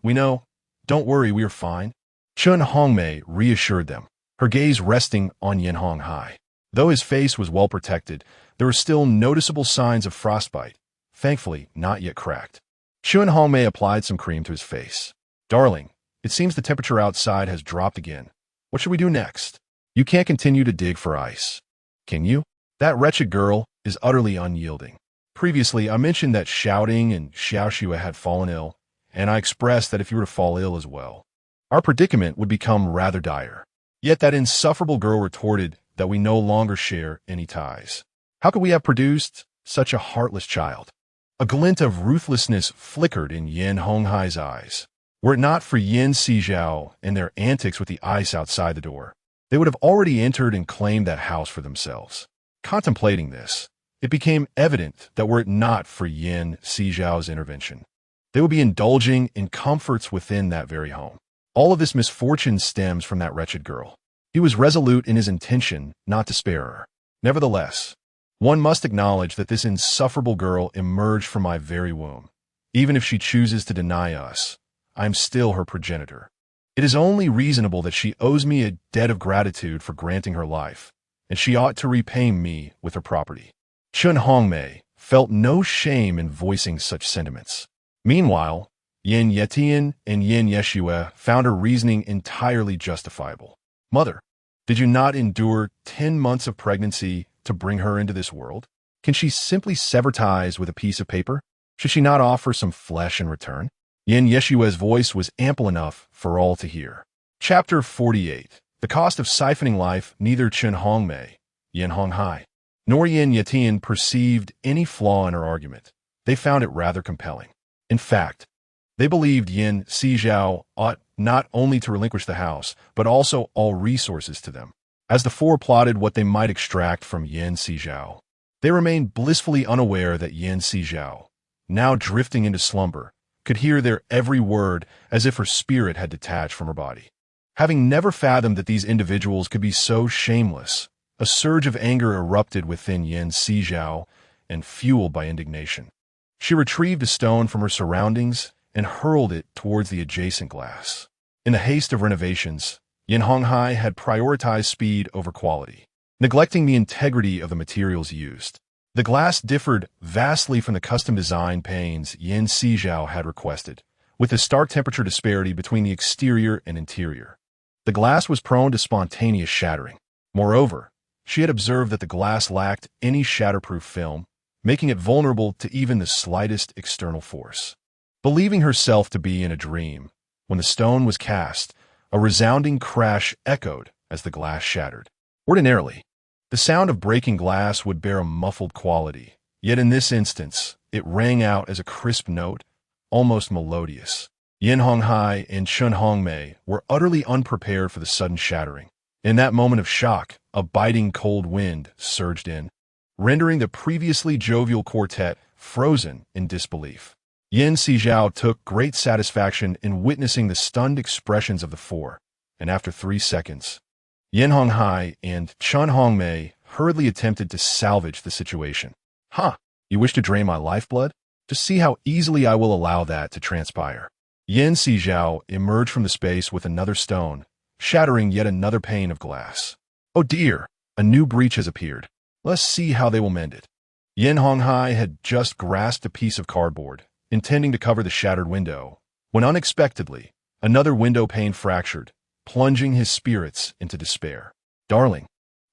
Don't worry, we are fine." Chun Hongmei reassured them, her gaze resting on Yin Honghai. Though his face was well protected, there were still noticeable signs of frostbite, thankfully not yet cracked. Chun Hongmei applied some cream to his face. "Darling, it seems the temperature outside has dropped again. What should we do next? You can't continue to dig for ice, can you?" That wretched girl, is utterly unyielding. Previously, I mentioned that Shouting and Xiaoxue had fallen ill, and I expressed that if you were to fall ill as well, our predicament would become rather dire. Yet that insufferable girl retorted that we no longer share any ties. How could we have produced such a heartless child? A glint of ruthlessness flickered in Yan Honghai's eyes. Were it not for Yin Sizhao and their antics with the ice outside the door, they would have already entered and claimed that house for themselves. Contemplating this, it became evident that were it not for Yin Sizhao's intervention, they would be indulging in comforts within that very home. All of this misfortune stems from that wretched girl. He was resolute in his intention not to spare her. Nevertheless, one must acknowledge that this insufferable girl emerged from my very womb. Even if she chooses to deny us, I am still her progenitor. It is only reasonable that she owes me a debt of gratitude for granting her life, and she ought to repay me with her property. Chen Hongmei felt no shame in voicing such sentiments. Meanwhile, Yin Yetian and Yin Yeshue found her reasoning entirely justifiable. Mother, did you not endure 10 months of pregnancy to bring her into this world? Can she simply sever ties with a piece of paper? Should she not offer some flesh in return? Yin Yeshue's voice was ample enough for all to hear. Chapter 48. The cost of siphoning life. Neither Chen Hongmei, Yin Honghai, nor Yin Yetian perceived any flaw in her argument. They found it rather compelling. In fact, they believed Yin Sizhao ought not only to relinquish the house, but also all resources to them. As the four plotted what they might extract from Yin Sizhao, they remained blissfully unaware that Yin Sizhao, now drifting into slumber, could hear their every word as if her spirit had detached from her body. Having never fathomed that these individuals could be so shameless, a surge of anger erupted within Yin Sizhao and fueled by indignation. She retrieved a stone from her surroundings and hurled it towards the adjacent glass. In the haste of renovations, Yin Honghai had prioritized speed over quality, neglecting the integrity of the materials used. The glass differed vastly from the custom design panes Yin Sizhao had requested, with a stark temperature disparity between the exterior and interior. The glass was prone to spontaneous shattering. Moreover, she had observed that the glass lacked any shatterproof film, making it vulnerable to even the slightest external force. Believing herself to be in a dream, when the stone was cast, a resounding crash echoed as the glass shattered. Ordinarily, the sound of breaking glass would bear a muffled quality, yet in this instance, it rang out as a crisp note, almost melodious. Yin Honghai and Chen Hongmei were utterly unprepared for the sudden shattering. In that moment of shock, a biting cold wind surged in, rendering the previously jovial quartet frozen in disbelief. Yin Sizhao took great satisfaction in witnessing the stunned expressions of the four, and after 3 seconds, Yin Honghai and Chen Hongmei hurriedly attempted to salvage the situation. "Huh, you wish to drain my lifeblood? Just see how easily I will allow that to transpire." Yin Sizhao emerged from the space with another stone, shattering yet another pane of glass. "Oh dear, a new breach has appeared. Let's see how they will mend it." Yin Honghai had just grasped a piece of cardboard, intending to cover the shattered window, when unexpectedly, another window pane fractured, plunging his spirits into despair. "Darling,"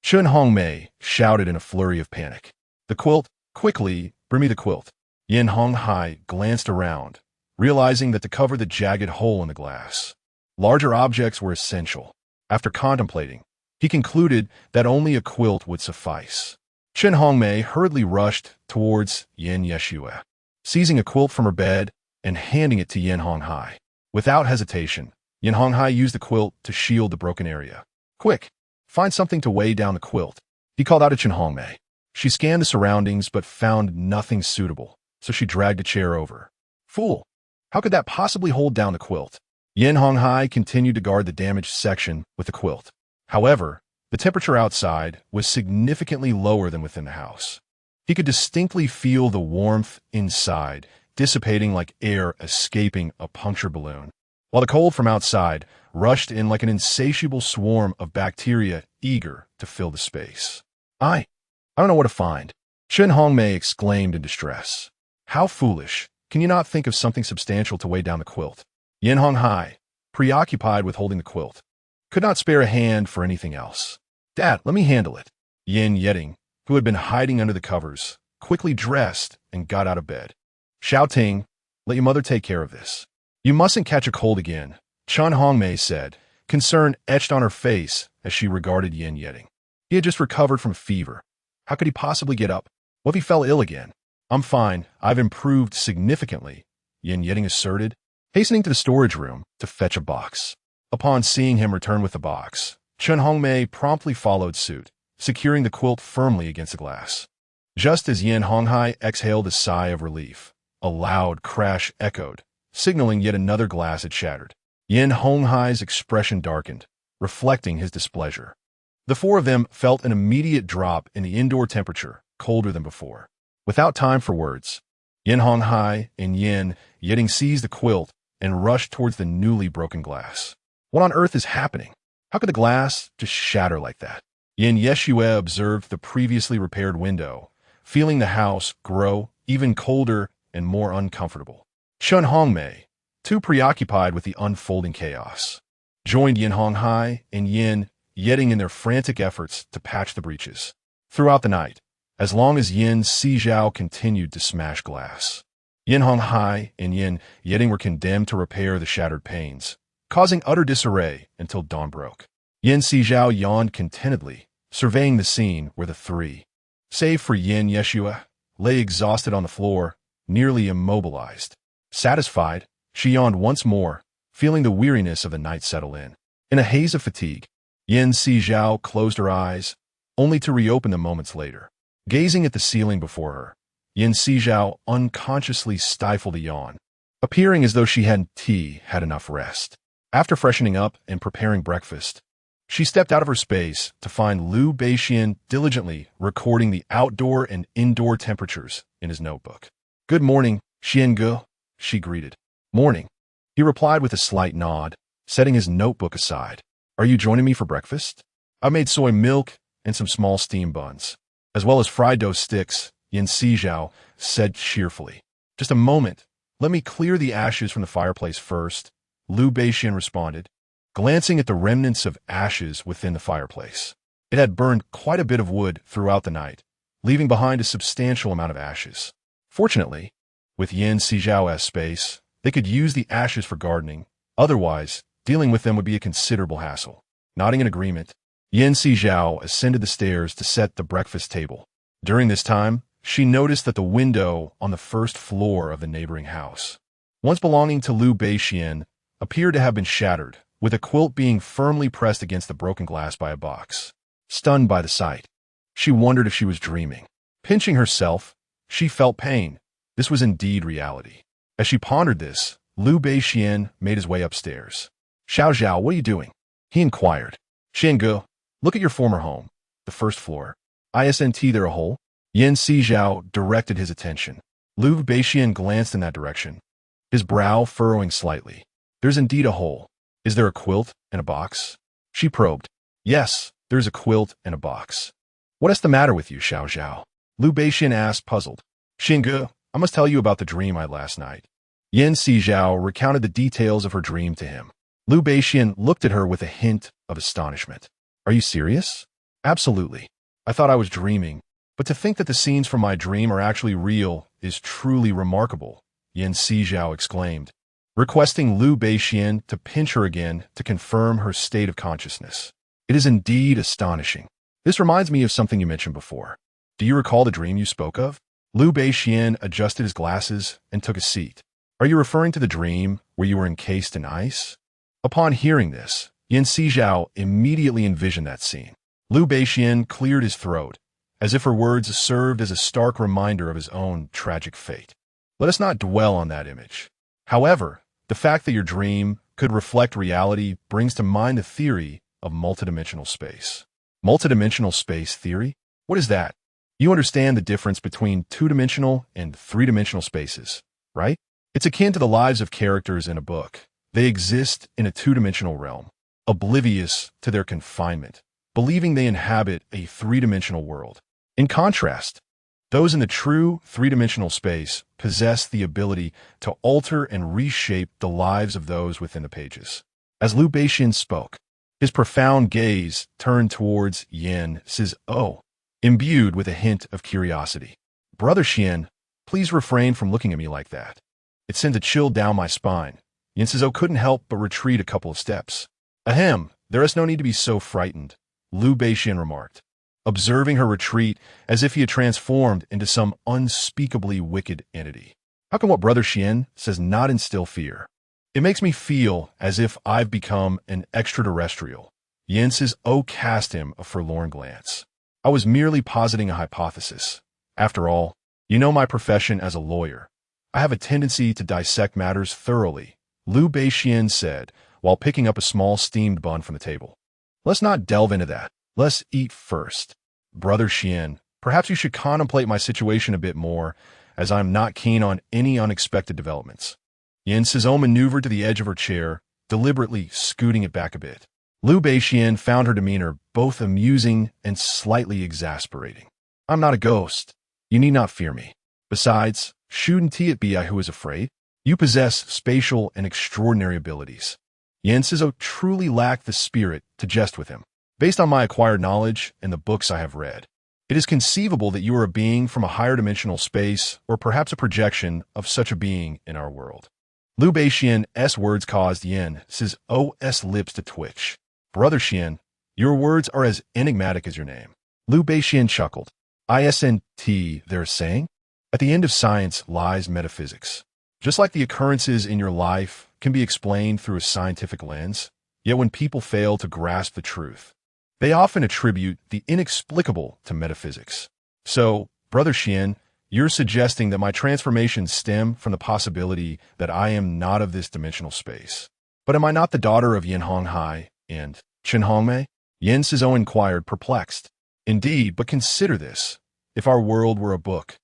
Chen Hongmei shouted in a flurry of panic. "The quilt, quickly, bring me the quilt." Yin Honghai glanced around, realizing that to cover the jagged hole in the glass, larger objects were essential. After contemplating, he concluded that only a quilt would suffice. Chen Hongmei hurriedly rushed towards Yin Yeshue, seizing a quilt from her bed and handing it to Yin Honghai. Without hesitation, Yin Honghai used the quilt to shield the broken area. "Quick, find something to weigh down the quilt," he called out to Chen Hongmei. She scanned the surroundings but found nothing suitable, so she dragged a chair over. "Fool, how could that possibly hold down the quilt?" Yin Honghai continued to guard the damaged section with the quilt. However, the temperature outside was significantly lower than within the house. He could distinctly feel the warmth inside, dissipating like air escaping a punctured balloon, while the cold from outside rushed in like an insatiable swarm of bacteria eager to fill the space. I don't know what to find," Chen Hongmei exclaimed in distress. "How foolish. Can you not think of something substantial to weigh down the quilt?" Yin Honghai, preoccupied with holding the quilt, could not spare a hand for anything else. "Dad, let me handle it." Yin Yeting who had been hiding under the covers, quickly dressed and got out of bed. Shouting, "Let your mother take care of this. You mustn't catch a cold again," Chen Hongmei said, concern etched on her face as she regarded Yin Yetting. He had just recovered from fever. How could he possibly get up? What if he fell ill again? "I'm fine. I've improved significantly," Yin Yetting asserted, hastening to the storage room to fetch a box. Upon seeing him return with the box, Chen Hongmei promptly followed suit, securing the quilt firmly against the glass. Just as Yin Honghai exhaled a sigh of relief, a loud crash echoed, signaling yet another glass had shattered. Yin Honghai's expression darkened, reflecting his displeasure. The four of them felt an immediate drop in the indoor temperature, colder than before. Without time for words, Yin Honghai and Yin Yetting seized the quilt and rushed towards the newly broken glass. What on earth is happening? How could the glass just shatter like that? Yin Yeshue observed the previously repaired window, feeling the house grow even colder and more uncomfortable. Chen Hongmei, too preoccupied with the unfolding chaos, joined Yin Honghai and Yin Yetting in their frantic efforts to patch the breaches. Throughout the night, as long as Yin Sizhao continued to smash glass, Yin Honghai and Yin Yetting were condemned to repair the shattered panes, causing utter disarray until dawn broke. Yin Sizhao yawned contentedly, surveying the scene where the three, save for Yin Yeshua, lay exhausted on the floor, nearly immobilized. Satisfied, she yawned once more, feeling the weariness of the night settle in. In a haze of fatigue, Yin Sizhao closed her eyes, only to reopen them moments later. Gazing at the ceiling before her, Yin Sizhao unconsciously stifled a yawn, appearing as though she hadn't had enough rest. After freshening up and preparing breakfast, she stepped out of her space to find Liu Beixian diligently recording the outdoor and indoor temperatures in his notebook. "Good morning, Xiange," she greeted. "Morning," he replied with a slight nod, setting his notebook aside. "Are you joining me for breakfast? I made soy milk and some small steam buns, as well as fried dough sticks," Yin Sizhao said cheerfully. "Just a moment. Let me clear the ashes from the fireplace first," Liu Beixian responded, glancing at the remnants of ashes within the fireplace. It had burned quite a bit of wood throughout the night, leaving behind a substantial amount of ashes. Fortunately, with Yin Sizhao's space, they could use the ashes for gardening. Otherwise, dealing with them would be a considerable hassle. Nodding in agreement, Yin Sizhao ascended the stairs to set the breakfast table. During this time, she noticed that the window on the first floor of the neighboring house, once belonging to Liu Beixian, appeared to have been shattered, with a quilt being firmly pressed against the broken glass by a box. Stunned by the sight, she wondered if she was dreaming. Pinching herself, she felt pain. This was indeed reality. As she pondered this, Liu Beixian made his way upstairs. "Xiao, what are you doing?" he inquired. "Xiange, look at your former home, the first floor. Isn't there a hole?" Yin Sizhao directed his attention. Liu Beixian glanced in that direction, his brow furrowing slightly. "There's indeed a hole. Is there a quilt and a box?" she probed. "Yes, there's a quilt and a box." "What is the matter with you, Xiao?" Liu Beixian asked, puzzled. "Xiange, I must tell you about the dream I had last night." Yin Sizhao recounted the details of her dream to him. Liu Beixian looked at her with a hint of astonishment. "Are you serious?" "Absolutely. I thought I was dreaming, but to think that the scenes from my dream are actually real is truly remarkable," Yin Sizhao exclaimed, requesting Liu Beixian to pinch her again to confirm her state of consciousness. "It is indeed astonishing. This reminds me of something you mentioned before. Do you recall the dream you spoke of?" Liu Beixian adjusted his glasses and took a seat. "Are you referring to the dream where you were encased in ice?" Upon hearing this, Yin Sizhao immediately envisioned that scene. Liu Beixian cleared his throat, as if her words served as a stark reminder of his own tragic fate. "Let us not dwell on that image. However, the fact that your dream could reflect reality brings to mind the theory of multidimensional space." Multidimensional space theory? What is that? You understand the difference between two-dimensional and three-dimensional spaces, right? It's akin to the lives of characters in a book. They exist in a two-dimensional realm, oblivious to their confinement, believing they inhabit a three-dimensional world. In contrast, those in the true three-dimensional space possess the ability to alter and reshape the lives of those within the pages. As Liu Beixian spoke, his profound gaze turned towards Yin Sizhao, imbued with a hint of curiosity. Brother Xian, please refrain from looking at me like that. It sends a chill down my spine. Sizhao couldn't help but retreat a couple of steps. Ahem, there is no need to be so frightened, Liu Beixian remarked, observing her retreat as if he had transformed into some unspeakably wicked entity. How can what Brother Xian says not instill fear? It makes me feel as if I've become an extraterrestrial. Sizhao cast him a forlorn glance. I was merely positing a hypothesis. After all, you know my profession as a lawyer. I have a tendency to dissect matters thoroughly, Liu Beixian said, while picking up a small steamed bun from the table. Let's not delve into that. Let's eat first. Brother Xian, perhaps you should contemplate my situation a bit more, as I'm not keen on any unexpected developments. Sizhao maneuvered to the edge of her chair, deliberately scooting it back a bit. Liu Beixian found her demeanor both amusing and slightly exasperating. I'm not a ghost. You need not fear me. Besides, shouldn't it be I who is afraid? You possess spatial and extraordinary abilities. Sizhao truly lacked the spirit to jest with him. Based on my acquired knowledge and the books I have read, it is conceivable that you are a being from a higher dimensional space, or perhaps a projection of such a being in our world. Liu Beixian's words caused Sizhao's lips to twitch. Brother Xian, your words are as enigmatic as your name. Liu Beixian chuckled. Isn't they're saying? At the end of science lies metaphysics. Just like the occurrences in your life can be explained through a scientific lens, yet when people fail to grasp the truth, they often attribute the inexplicable to metaphysics. So, Brother Xian, you're suggesting that my transformations stem from the possibility that I am not of this dimensional space. But am I not the daughter of Yan Honghai and Chen Hongmei? Sizhao inquired, perplexed. Indeed, but consider this. If our world were a book,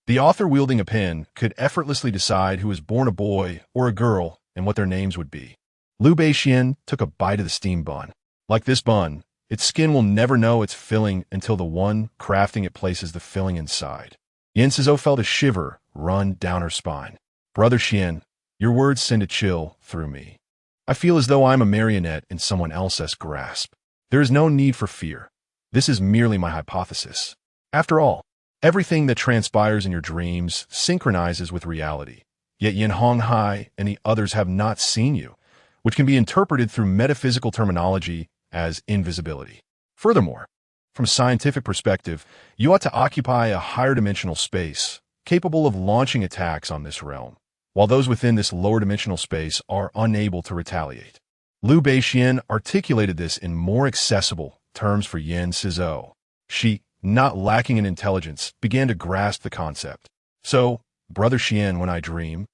the author wielding a pen could effortlessly decide who was born a boy or a girl and what their names would be. Liu Beixian took a bite of the steamed bun. Like this bun, its skin will never know its filling until the one crafting it places the filling inside. Sizhao felt a shiver run down her spine. Brother Xian, your words send a chill through me. I feel as though I'm a marionette in someone else's grasp. There is no need for fear. This is merely my hypothesis. After all, everything that transpires in your dreams synchronizes with reality. Yet Yan Honghai and the others have not seen you, which can be interpreted through metaphysical terminology as invisibility. Furthermore, from a scientific perspective, you ought to occupy a higher dimensional space, capable of launching attacks on this realm, while those within this lower dimensional space are unable to retaliate. Liu Beixian articulated this in more accessible terms for Sizhao. She, not lacking in intelligence, began to grasp the concept. So, Brother Xian, when I dream,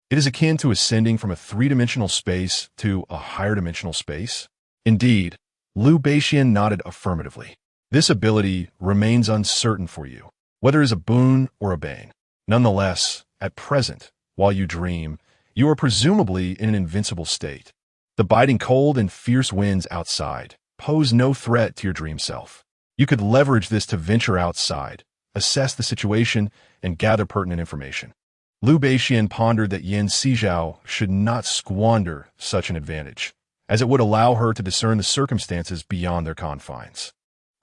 it is akin to ascending from a three-dimensional space to a higher dimensional space? Indeed, Liu Beixian nodded affirmatively. This ability remains uncertain for you, whether it is a boon or a bane. Nonetheless, at present, while you dream, you are presumably in an invincible state. The biting cold and fierce winds outside pose no threat to your dream self. You could leverage this to venture outside, assess the situation, and gather pertinent information. Liu Beixian pondered that Sizhao should not squander such an advantage, as it would allow her to discern the circumstances beyond their confines.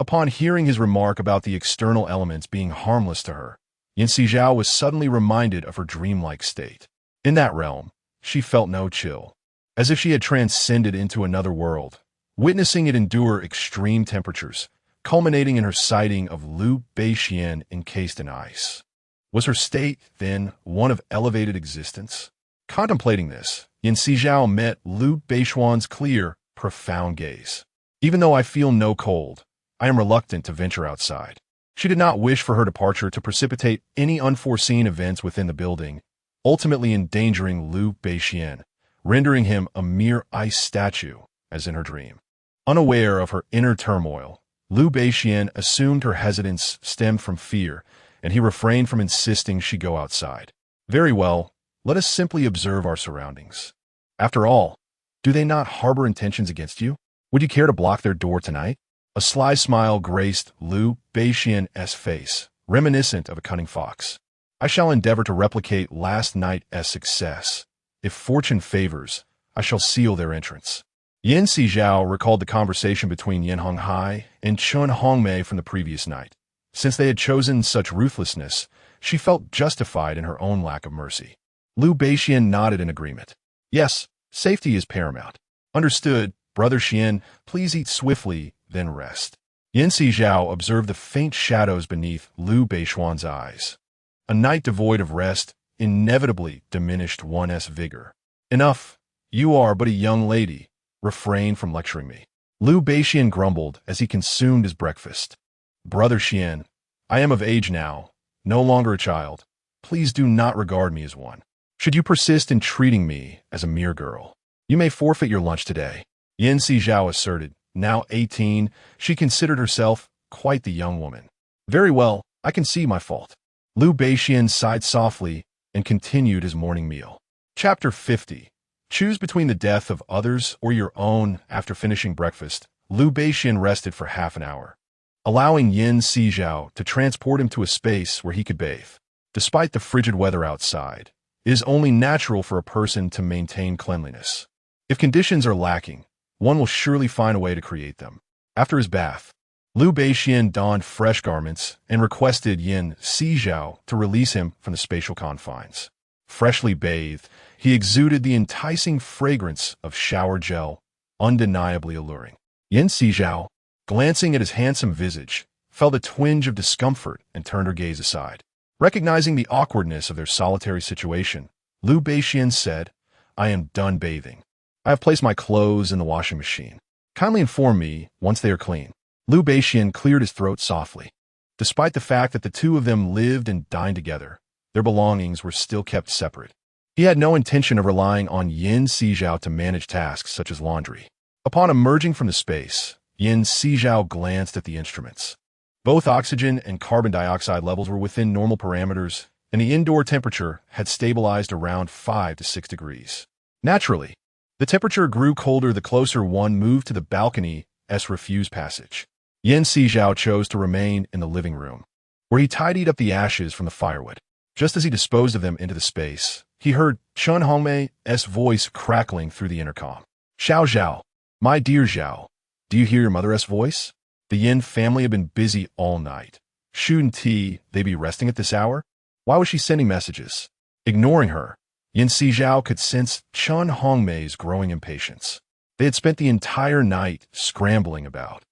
Upon hearing his remark about the external elements being harmless to her, Sizhao was suddenly reminded of her dreamlike state. In that realm, she felt no chill, as if she had transcended into another world, witnessing it endure extreme temperatures, culminating in her sighting of Liu Beixian encased in ice. Was her state, then, one of elevated existence? Contemplating this, Sizhao met Liu Beixian's clear, profound gaze. Even though I feel no cold, I am reluctant to venture outside. She did not wish for her departure to precipitate any unforeseen events within the building, ultimately endangering Liu Beixian, rendering him a mere ice statue, as in her dream. Unaware of her inner turmoil, Liu Beixian assumed her hesitance stemmed from fear, and he refrained from insisting she go outside. Very well, let us simply observe our surroundings. After all, do they not harbor intentions against you? Would you care to block their door tonight? A sly smile graced Liu Beixian's face, reminiscent of a cunning fox. I shall endeavor to replicate last night's success. If fortune favors, I shall seal their entrance. Sizhao recalled the conversation between Yan Honghai and Chen Hongmei from the previous night. Since they had chosen such ruthlessness, she felt justified in her own lack of mercy. Liu Beixian nodded in agreement. Yes, safety is paramount. Understood, Brother Xian, please eat swiftly, then rest. Yin Sizhao observed the faint shadows beneath Liu Beixuan's eyes. A night devoid of rest inevitably diminished one's vigor. Enough, you are but a young lady. Refrain from lecturing me. Liu Beixian grumbled as he consumed his breakfast. Brother Xian, I am of age now, no longer a child. Please do not regard me as one. Should you persist in treating me as a mere girl, you may forfeit your lunch today. Yin Sizhao asserted. Now 18, she considered herself quite the young woman. Very well, I can see my fault. Liu Beixian sighed softly and continued his morning meal. Chapter 50. Choose between the death of others or your own. After finishing breakfast, Liu Beixian rested for half an hour, allowing Yin Sizhao to transport him to a space where he could bathe. Despite the frigid weather outside, it is only natural for a person to maintain cleanliness. If conditions are lacking, one will surely find a way to create them. After his bath, Liu Beixian donned fresh garments and requested Yin Sizhao to release him from the spatial confines. Freshly bathed, he exuded the enticing fragrance of shower gel, undeniably alluring. Yin Sizhao, glancing at his handsome visage, felt a twinge of discomfort and turned her gaze aside. Recognizing the awkwardness of their solitary situation, Liu Beixian said, I am done bathing. I have placed my clothes in the washing machine. Kindly inform me once they are clean. Liu Beixian cleared his throat softly. Despite the fact that the two of them lived and dined together, their belongings were still kept separate. He had no intention of relying on Yin Sizhao to manage tasks such as laundry. Upon emerging from the space, Yin Sizhao glanced at the instruments. Both oxygen and carbon dioxide levels were within normal parameters, and the indoor temperature had stabilized around 5 to 6 degrees. Naturally, the temperature grew colder the closer one moved to the balcony's refuge passage. Yin Sizhao chose to remain in the living room, where he tidied up the ashes from the firewood. Just as he disposed of them into the space, he heard Chen Hongmei's voice crackling through the intercom. Xiao Zhao, my dear Zhao, do you hear your mother's voice? The Yin family had been busy all night. Shouldn't they be resting at this hour? Why was she sending messages? Ignoring her, Yin Sizhao could sense Chen Hongmei's growing impatience. They had spent the entire night scrambling about,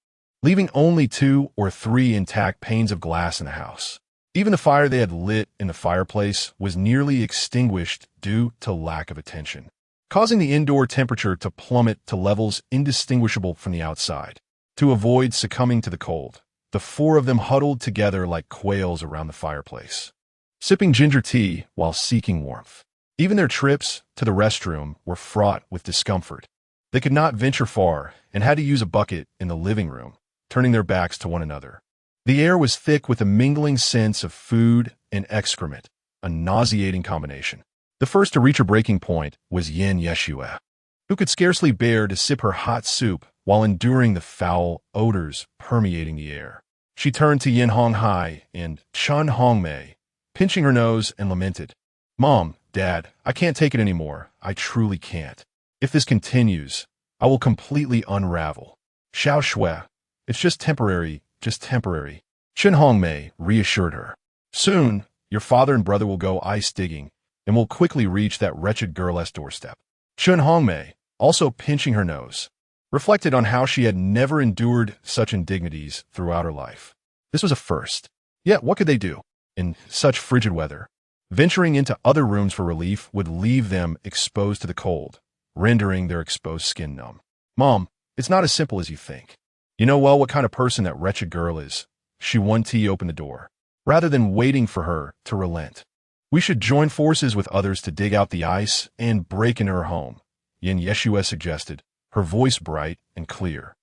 leaving only 2 or 3 intact panes of glass in the house. Even the fire they had lit in the fireplace was nearly extinguished due to lack of attention, causing the indoor temperature to plummet to levels indistinguishable from the outside. To avoid succumbing to the cold, the 4 of them huddled together like quails around the fireplace, sipping ginger tea while seeking warmth. Even their trips to the restroom were fraught with discomfort. They could not venture far and had to use a bucket in the living room, turning their backs to one another. The air was thick with a mingling sense of food and excrement, a nauseating combination. The first to reach her breaking point was Yin Yeshua, who could scarcely bear to sip her hot soup while enduring the foul odors permeating the air. She turned to Yin Honghai and Chen Hongmei, pinching her nose, and lamented, Mom, Dad, I can't take it anymore. I truly can't. If this continues, I will completely unravel. Xiao Shui, it's just temporary, just temporary. Chen Hongmei reassured her. Soon, your father and brother will go ice digging and will quickly reach that wretched girl's doorstep. Chen Hongmei, also pinching her nose, reflected on how she had never endured such indignities throughout her life. This was a first. Yet what could they do? In such frigid weather, venturing into other rooms for relief would leave them exposed to the cold, rendering their exposed skin numb. Mom, it's not as simple as you think. You know well what kind of person that wretched girl is. She one-tea opened the door, rather than waiting for her to relent. We should join forces with others to dig out the ice and break into her home, Yin Yeshua suggested, her voice bright and clear.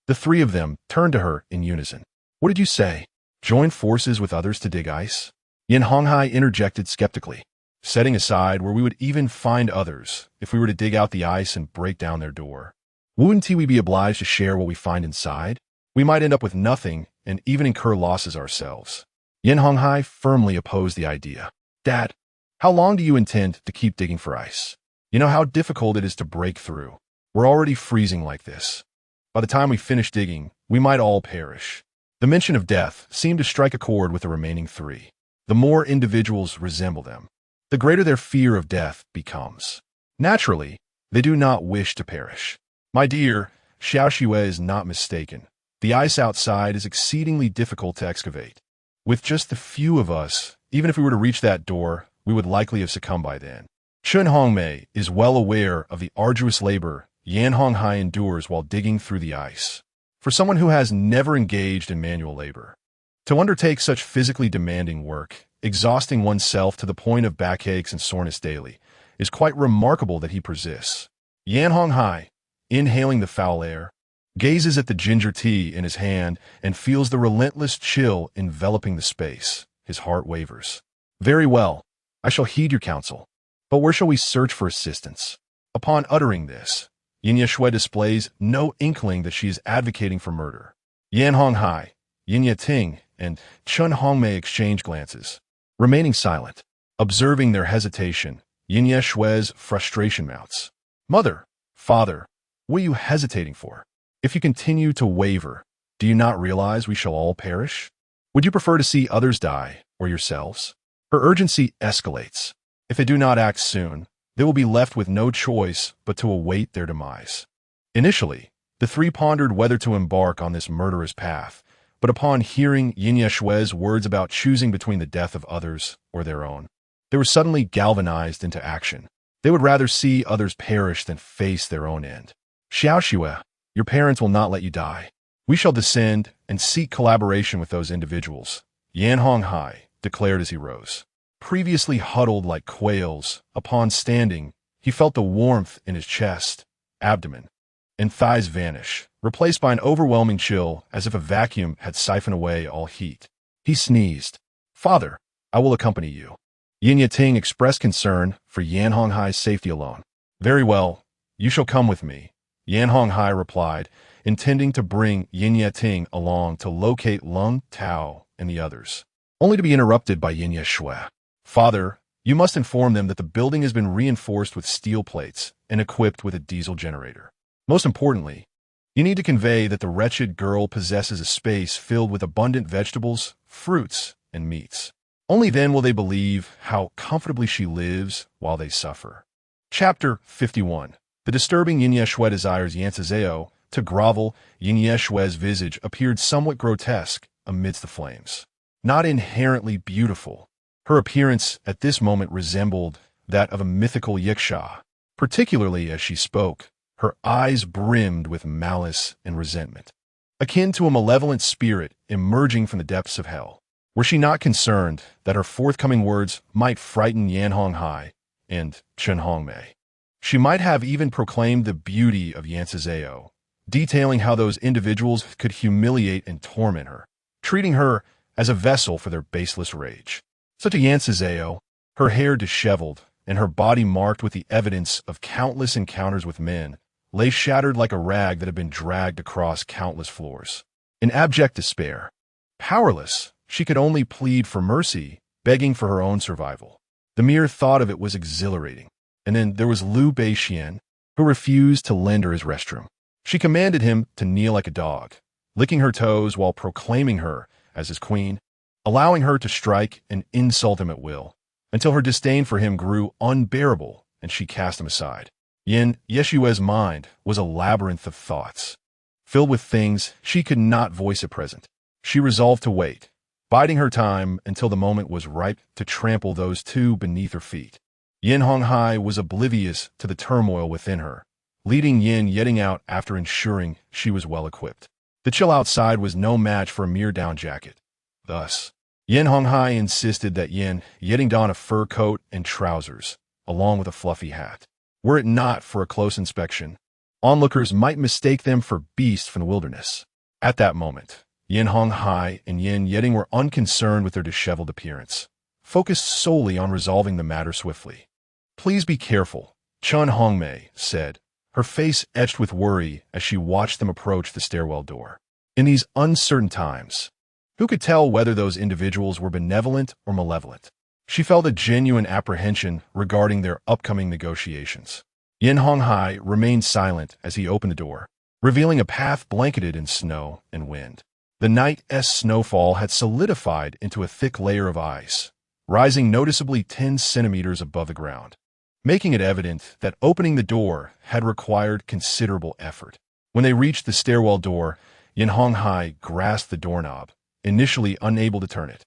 The 3 of them turned to her in unison. What did you say? Join forces with others to dig ice? Yin Honghai interjected skeptically, setting aside where we would even find others if we were to dig out the ice and break down their door. Wouldn't we be obliged to share what we find inside? We might end up with nothing and even incur losses ourselves. Yin Honghai firmly opposed the idea. Dad, how long do you intend to keep digging for ice? You know how difficult it is to break through. We're already freezing like this. By the time we finish digging, we might all perish. The mention of death seemed to strike a chord with the remaining three. The more individuals resemble them, the greater their fear of death becomes. Naturally, they do not wish to perish. My dear, Xiao Xue is not mistaken. The ice outside is exceedingly difficult to excavate. With just the few of us, even if we were to reach that door, we would likely have succumbed by then. Chen Hongmei is well aware of the arduous labor Yan Honghai endures while digging through the ice. For someone who has never engaged in manual labor, to undertake such physically demanding work, exhausting oneself to the point of backaches and soreness daily, is quite remarkable that he persists. Yan Honghai, inhaling the foul air, gazes at the ginger tea in his hand and feels the relentless chill enveloping the space. His heart wavers. Very well, I shall heed your counsel. But where shall we search for assistance? Upon uttering this, Yin Shui displays no inkling that she is advocating for murder. Yan Honghai, Yin Ting, and Chen Hongmei exchange glances, remaining silent. Observing their hesitation, Yin Shui's frustration mounts. Mother, father, what are you hesitating for? If you continue to waver, do you not realize we shall all perish? Would you prefer to see others die, or yourselves? Her urgency escalates. If they do not act soon, they will be left with no choice but to await their demise. Initially, the three pondered whether to embark on this murderous path, but upon hearing Yin Shui's words about choosing between the death of others or their own, they were suddenly galvanized into action. They would rather see others perish than face their own end. Xiao Xue, your parents will not let you die. We shall descend and seek collaboration with those individuals, Yan Honghai declared as he rose. Previously huddled like quails, upon standing, he felt the warmth in his chest, abdomen, and thighs vanish, replaced by an overwhelming chill as if a vacuum had siphoned away all heat. He sneezed. Father, I will accompany you. Yin Ting expressed concern for Yan Honghai's safety alone. Very well, you shall come with me, Yan Honghai replied, intending to bring Yin Ting along to locate Lung Tao and the others, only to be interrupted by Yin Shui. Father, you must inform them that the building has been reinforced with steel plates and equipped with a diesel generator. Most importantly, you need to convey that the wretched girl possesses a space filled with abundant vegetables, fruits, and meats. Only then will they believe how comfortably she lives while they suffer. Chapter 51. The disturbing Yin Shui desires Yan Sizhao to grovel. Yin Shui's visage appeared somewhat grotesque amidst the flames. Not inherently beautiful, her appearance at this moment resembled that of a mythical yiksha, particularly as she spoke. Her eyes brimmed with malice and resentment, akin to a malevolent spirit emerging from the depths of hell. Were she not concerned that her forthcoming words might frighten Yan Honghai and Chen Hongmei, she might have even proclaimed the beauty of Yan Sizhao, detailing how those individuals could humiliate and torment her, treating her as a vessel for their baseless rage. So to Yan Sizhao, her hair disheveled and her body marked with the evidence of countless encounters with men, lay shattered like a rag that had been dragged across countless floors. In abject despair, powerless, she could only plead for mercy, begging for her own survival. The mere thought of it was exhilarating. And then there was Liu Beixian, who refused to lend her his restroom. She commanded him to kneel like a dog, licking her toes while proclaiming her as his queen, allowing her to strike and insult him at will, until her disdain for him grew unbearable and she cast him aside. Yin Yeshua's mind was a labyrinth of thoughts, filled with things she could not voice at present. She resolved to wait, biding her time until the moment was ripe to trample those two beneath her feet. Yin Honghai was oblivious to the turmoil within her, leading Yin Yetting out after ensuring she was well equipped. The chill outside was no match for a mere down jacket. Thus, Yin Honghai insisted that Yin Yetting don a fur coat and trousers, along with a fluffy hat. Were it not for a close inspection, onlookers might mistake them for beasts from the wilderness. At that moment, Yin Honghai and Yin Yetting were unconcerned with their disheveled appearance, focused solely on resolving the matter swiftly. Please be careful, Chen Hongmei said, her face etched with worry as she watched them approach the stairwell door. In these uncertain times, who could tell whether those individuals were benevolent or malevolent? She felt a genuine apprehension regarding their upcoming negotiations. Yin Honghai remained silent as he opened the door, revealing a path blanketed in snow and wind. The night's snowfall had solidified into a thick layer of ice, rising noticeably 10 centimeters above the ground, making it evident that opening the door had required considerable effort. When they reached the stairwell door, Yin Honghai grasped the doorknob, initially unable to turn it.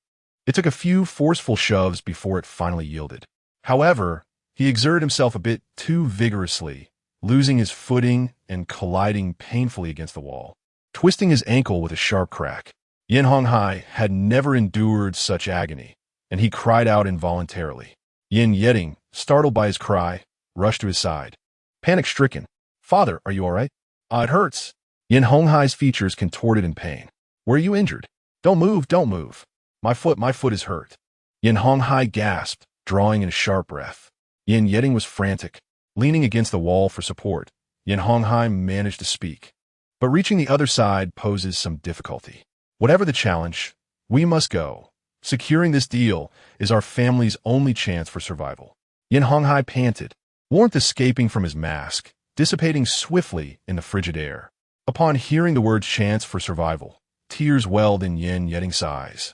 It took a few forceful shoves before it finally yielded. However, he exerted himself a bit too vigorously, losing his footing and colliding painfully against the wall, twisting his ankle with a sharp crack. Yin Honghai had never endured such agony, and he cried out involuntarily. Yin Yeding, startled by his cry, rushed to his side. Panic-stricken, "Father, are you all right?" It hurts." Yin Honghai's features contorted in pain. "Where are you injured?" Don't move. My foot is hurt." Yin Honghai gasped, drawing in a sharp breath. Yin Yeding was frantic, leaning against the wall for support. Yin Honghai managed to speak. "But reaching the other side poses some difficulty. Whatever the challenge, we must go. Securing this deal is our family's only chance for survival." Yin Honghai panted, warmth escaping from his mask, dissipating swiftly in the frigid air. Upon hearing the word chance for survival, tears welled in Yin Yeding's eyes.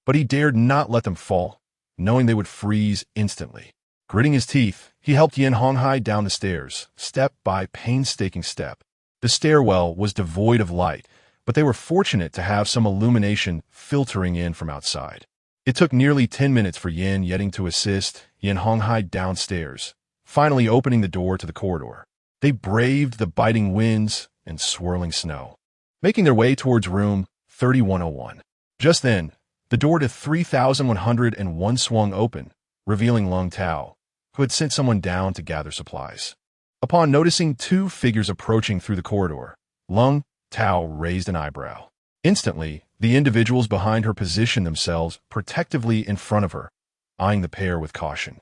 But he dared not let them fall, knowing they would freeze instantly. Gritting his teeth, he helped Yin Honghai down the stairs, step by painstaking step. The stairwell was devoid of light, but they were fortunate to have some illumination filtering in from outside. It took nearly 10 minutes for Yin Yeding to assist Yin Honghai downstairs, finally opening the door to the corridor. They braved the biting winds and swirling snow, making their way towards room 3101. Just then, the door to 3101 swung open, revealing Lung Tao, who had sent someone down to gather supplies. Upon noticing two figures approaching through the corridor, Lung Tao raised an eyebrow. Instantly, the individuals behind her positioned themselves protectively in front of her, eyeing the pair with caution.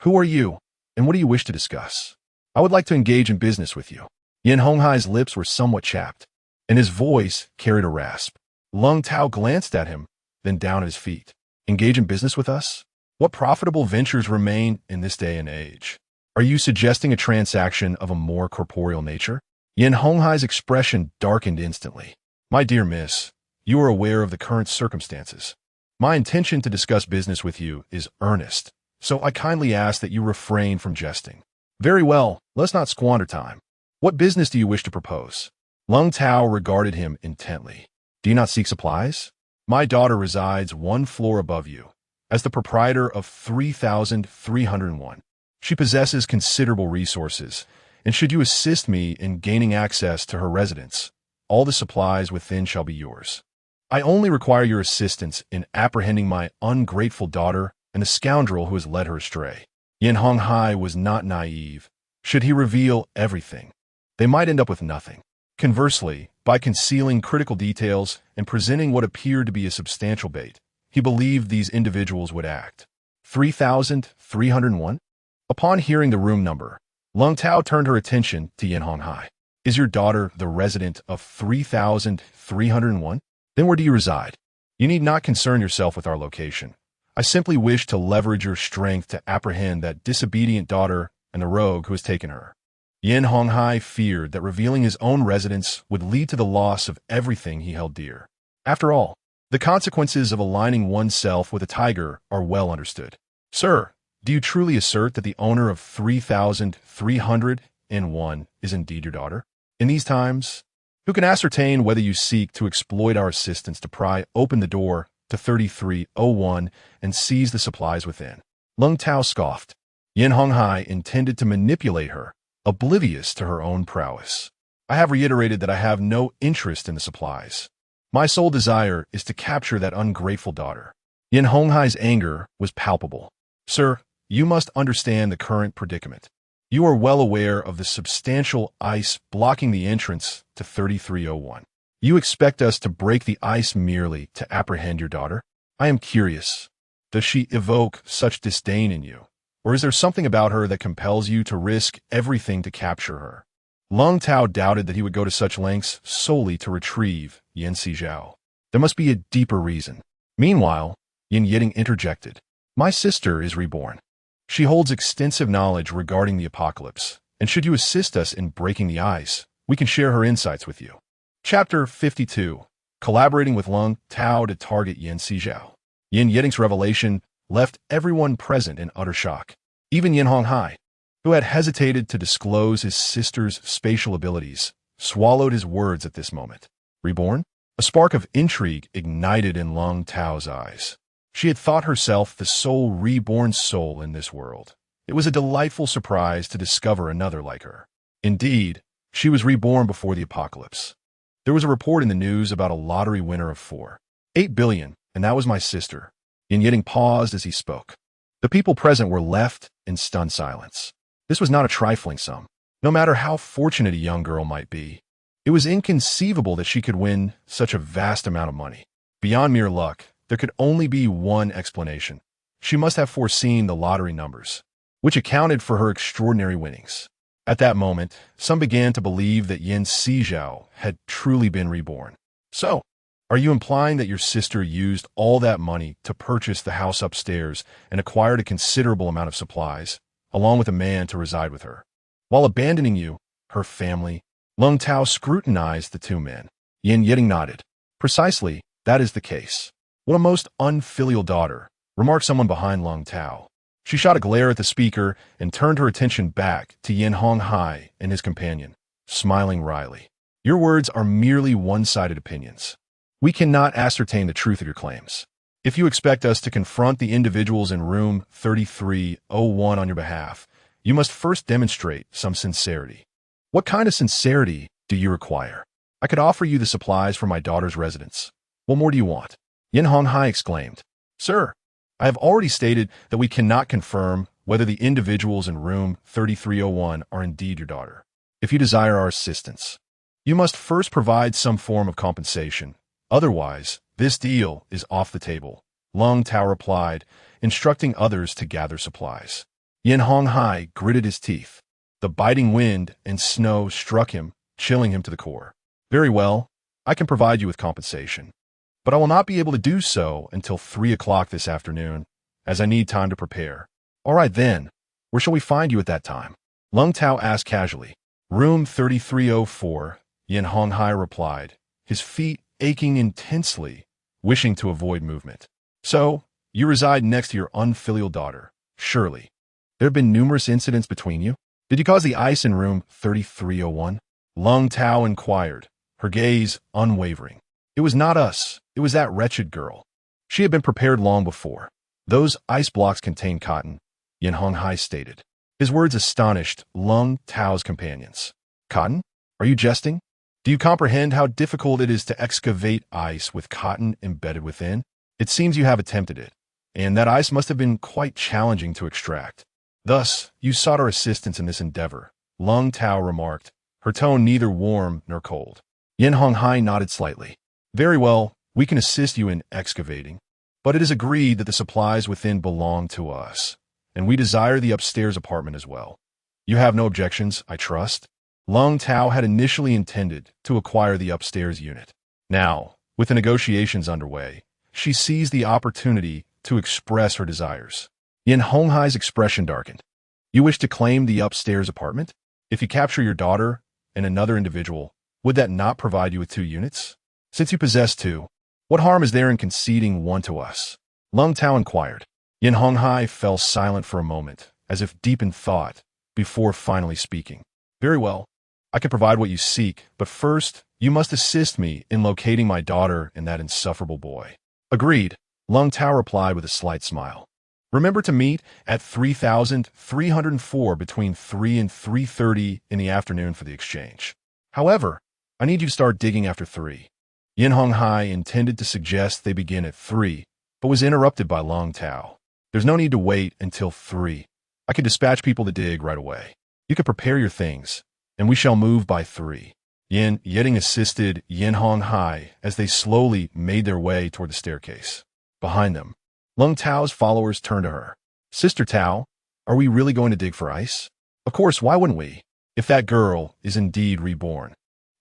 "Who are you, and what do you wish to discuss?" "I would like to engage in business with you." Yin Honghai's lips were somewhat chapped, and his voice carried a rasp. Lung Tao glanced at him, then down at his feet. "Engage in business with us? What profitable ventures remain in this day and age? Are you suggesting a transaction of a more corporeal nature?" Yin Honghai's expression darkened instantly. "My dear miss, you are aware of the current circumstances. My intention to discuss business with you is earnest, so I kindly ask that you refrain from jesting." "Very well, let's not squander time. What business do you wish to propose?" Lung Tao regarded him intently. "Do you not seek supplies? My daughter resides one floor above you, as the proprietor of 3301. She possesses considerable resources, and should you assist me in gaining access to her residence, all the supplies within shall be yours. I only require your assistance in apprehending my ungrateful daughter and the scoundrel who has led her astray." Yin Honghai was not naive. Should he reveal everything, they might end up with nothing. Conversely, by concealing critical details and presenting what appeared to be a substantial bait, he believed these individuals would act. 3301? Upon hearing the room number, Lung Tao turned her attention to Yin Honghai. "Is your daughter the resident of 3301? Then where do you reside? You need not concern yourself with our location. I simply wish to leverage your strength to apprehend that disobedient daughter and the rogue who has taken her." Yin Honghai feared that revealing his own residence would lead to the loss of everything he held dear. After all, the consequences of aligning oneself with a tiger are well understood. "Sir, do you truly assert that the owner of 3301 is indeed your daughter? In these times, who can ascertain whether you seek to exploit our assistance to pry open the door to 3301 and seize the supplies within?" Lung Tao scoffed. Yin Honghai intended to manipulate her, oblivious to her own prowess. "I have reiterated that I have no interest in the supplies. My sole desire is to capture that ungrateful daughter." Yin Honghai's anger was palpable. "Sir, you must understand the current predicament. You are well aware of the substantial ice blocking the entrance to 3301. You expect us to break the ice merely to apprehend your daughter? I am curious. Does she evoke such disdain in you? Or is there something about her that compels you to risk everything to capture her?" Lung Tao doubted that he would go to such lengths solely to retrieve Yin Sizhao. There must be a deeper reason. Meanwhile, Yin Yeding interjected. "My sister is reborn. She holds extensive knowledge regarding the apocalypse, and should you assist us in breaking the ice, we can share her insights with you." Chapter 52. collaborating with Lung Tao to target Yin Sizhao. Yin Yeding's revelation left everyone present in utter shock. Even Yin Honghai, who had hesitated to disclose his sister's spatial abilities, swallowed his words at this moment. Reborn? A spark of intrigue ignited in Lung Tao's eyes. She had thought herself the sole reborn soul in this world. It was a delightful surprise to discover another like her. Indeed, she was reborn before the apocalypse. There was a report in the news about a lottery winner of 4.8 billion, and that was my sister. Yin Yeding paused as he spoke. The people present were left in stunned silence. This was not a trifling sum. No matter how fortunate a young girl might be, it was inconceivable that she could win such a vast amount of money. Beyond mere luck, there could only be one explanation. She must have foreseen the lottery numbers, which accounted for her extraordinary winnings. At that moment, some began to believe that Yin Sizhao had truly been reborn. So, are you implying that your sister used all that money to purchase the house upstairs and acquired a considerable amount of supplies, along with a man to reside with her, while abandoning you, her family? Lung Tao scrutinized the two men. Yin Yeding nodded. Precisely, that is the case. What a most unfilial daughter, remarked someone behind Lung Tao. She shot a glare at the speaker and turned her attention back to Yin Honghai and his companion, smiling wryly. Your words are merely one-sided opinions. We cannot ascertain the truth of your claims. If you expect us to confront the individuals in room 3301 on your behalf, you must first demonstrate some sincerity. What kind of sincerity do you require? I could offer you the supplies for my daughter's residence. What more do you want? Yin Honghai exclaimed. Sir, I have already stated that we cannot confirm whether the individuals in room 3301 are indeed your daughter. If you desire our assistance, you must first provide some form of compensation. Otherwise, this deal is off the table, Lung Tao replied, instructing others to gather supplies. Yin Honghai gritted his teeth. The biting wind and snow struck him, chilling him to the core. Very well, I can provide you with compensation, but I will not be able to do so until 3 o'clock this afternoon, as I need time to prepare. All right then, where shall we find you at that time? Lung Tao asked casually. Room 3304, Yin Honghai replied, his feet aching intensely, wishing to avoid movement. So, you reside next to your unfilial daughter, surely. There have been numerous incidents between you? Did you cause the ice in room 3301? Lung Tao inquired, her gaze unwavering. It was not us. It was that wretched girl. She had been prepared long before. Those ice blocks contain cotton, Yin Honghai stated. His words astonished Lung Tao's companions. Cotton? Are you jesting? Do you comprehend how difficult it is to excavate ice with cotton embedded within? It seems you have attempted it, and that ice must have been quite challenging to extract. Thus, you sought our assistance in this endeavor, Lung Tao remarked, her tone neither warm nor cold. Yin Honghai nodded slightly. Very well, we can assist you in excavating, but it is agreed that the supplies within belong to us, and we desire the upstairs apartment as well. You have no objections, I trust? Lung Tao had initially intended to acquire the upstairs unit. Now, with the negotiations underway, she seized the opportunity to express her desires. Yin Honghai's expression darkened. You wish to claim the upstairs apartment? If you capture your daughter and another individual, would that not provide you with 2 units? Since you possess 2, what harm is there in conceding one to us? Lung Tao inquired. Yin Honghai fell silent for a moment, as if deep in thought, before finally speaking. Very well, I can provide what you seek, but first, you must assist me in locating my daughter and that insufferable boy. Agreed, Lung Tao replied with a slight smile. Remember to meet at 3304 between 3 and 3:30 in the afternoon for the exchange. However, I need you to start digging after 3. Yin Honghai intended to suggest they begin at 3, but was interrupted by Lung Tao. There's no need to wait until 3. I can dispatch people to dig right away. You can prepare your things, and we shall move by 3. Yin Yeding assisted Yin Honghai as they slowly made their way toward the staircase. Behind them, Lung Tao's followers turned to her. Sister Tao, are we really going to dig for ice? Of course, why wouldn't we? If that girl is indeed reborn,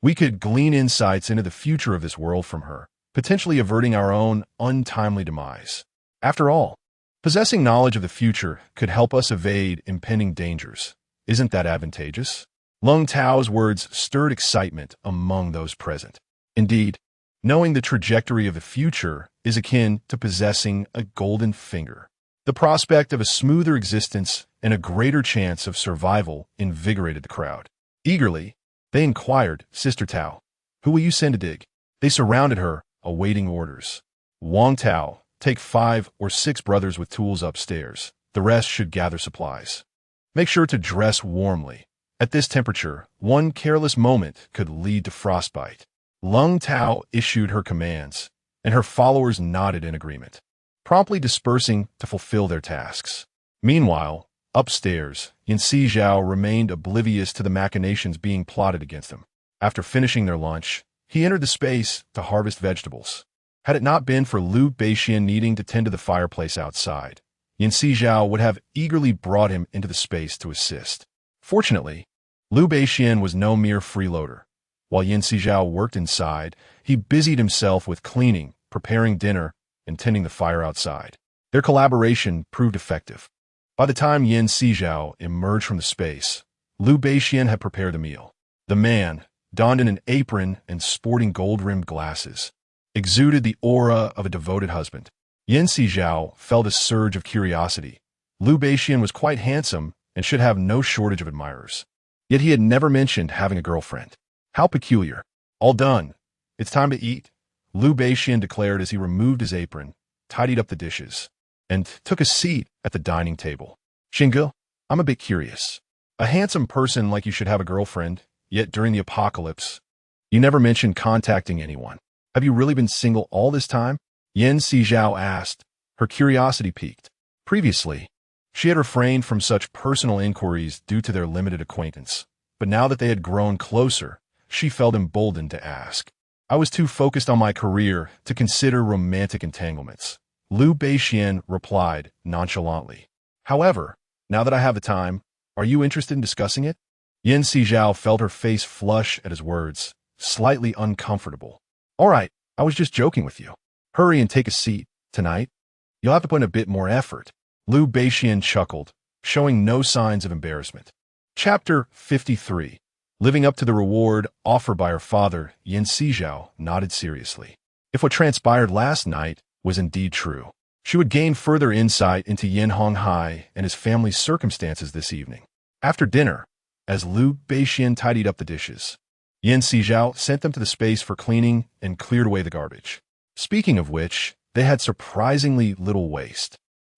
we could glean insights into the future of this world from her, potentially averting our own untimely demise. After all, possessing knowledge of the future could help us evade impending dangers. Isn't that advantageous? Lung Tao's words stirred excitement among those present. Indeed, Knowing the trajectory of the future is akin to possessing a golden finger. The prospect of a smoother existence and a greater chance of survival invigorated the crowd. Eagerly, they inquired, "Sister Tao, who will you send to dig?" They surrounded her, awaiting orders. "Wang Tao, take 5 or 6 brothers with tools upstairs. The rest should gather supplies. Make sure to dress warmly. At this temperature, one careless moment could lead to frostbite." Lung Tao issued her commands, and her followers nodded in agreement, promptly dispersing to fulfill their tasks. Meanwhile, upstairs, Sizhao remained oblivious to the machinations being plotted against him. After finishing their lunch, he entered the space to harvest vegetables. Had it not been for Liu Beixian needing to tend to the fireplace outside, Sizhao would have eagerly brought him into the space to assist. Fortunately, Liu Beixian was no mere freeloader. While Sizhao worked inside, he busied himself with cleaning, preparing dinner, and tending the fire outside. Their collaboration proved effective. By the time Sizhao emerged from the space, Liu Beixian had prepared the meal. The man, donned in an apron and sporting gold-rimmed glasses, exuded the aura of a devoted husband. Sizhao felt a surge of curiosity. Liu Beixian was quite handsome and should have no shortage of admirers. Yet he had never mentioned having a girlfriend. How peculiar. "All done. It's time to eat," Liu Beixian declared as he removed his apron, tidied up the dishes, and took a seat at the dining table. "Xinge, I'm a bit curious. A handsome person like you should have a girlfriend, yet during the apocalypse, you never mentioned contacting anyone. Have you really been single all this time?" Sizhao asked, her curiosity piqued. Previously, she had refrained from such personal inquiries due to their limited acquaintance, but now that they had grown closer, she felt emboldened to ask. "I was too focused on my career to consider romantic entanglements," Liu Beixian replied nonchalantly. "However, now that I have the time, are you interested in discussing it?" Sizhao felt her face flush at his words, slightly uncomfortable. "All right, I was just joking with you. Hurry and take a seat. Tonight, you'll have to put in a bit more effort." Liu Beixian chuckled, showing no signs of embarrassment. Chapter 53. Living up to the reward offered by her father, Sizhao nodded seriously. If what transpired last night was indeed true, she would gain further insight into Yan Honghai and his family's circumstances this evening. After dinner, as Liu Beixian tidied up the dishes, Sizhao sent them to the space for cleaning and cleared away the garbage. Speaking of which, they had surprisingly little waste,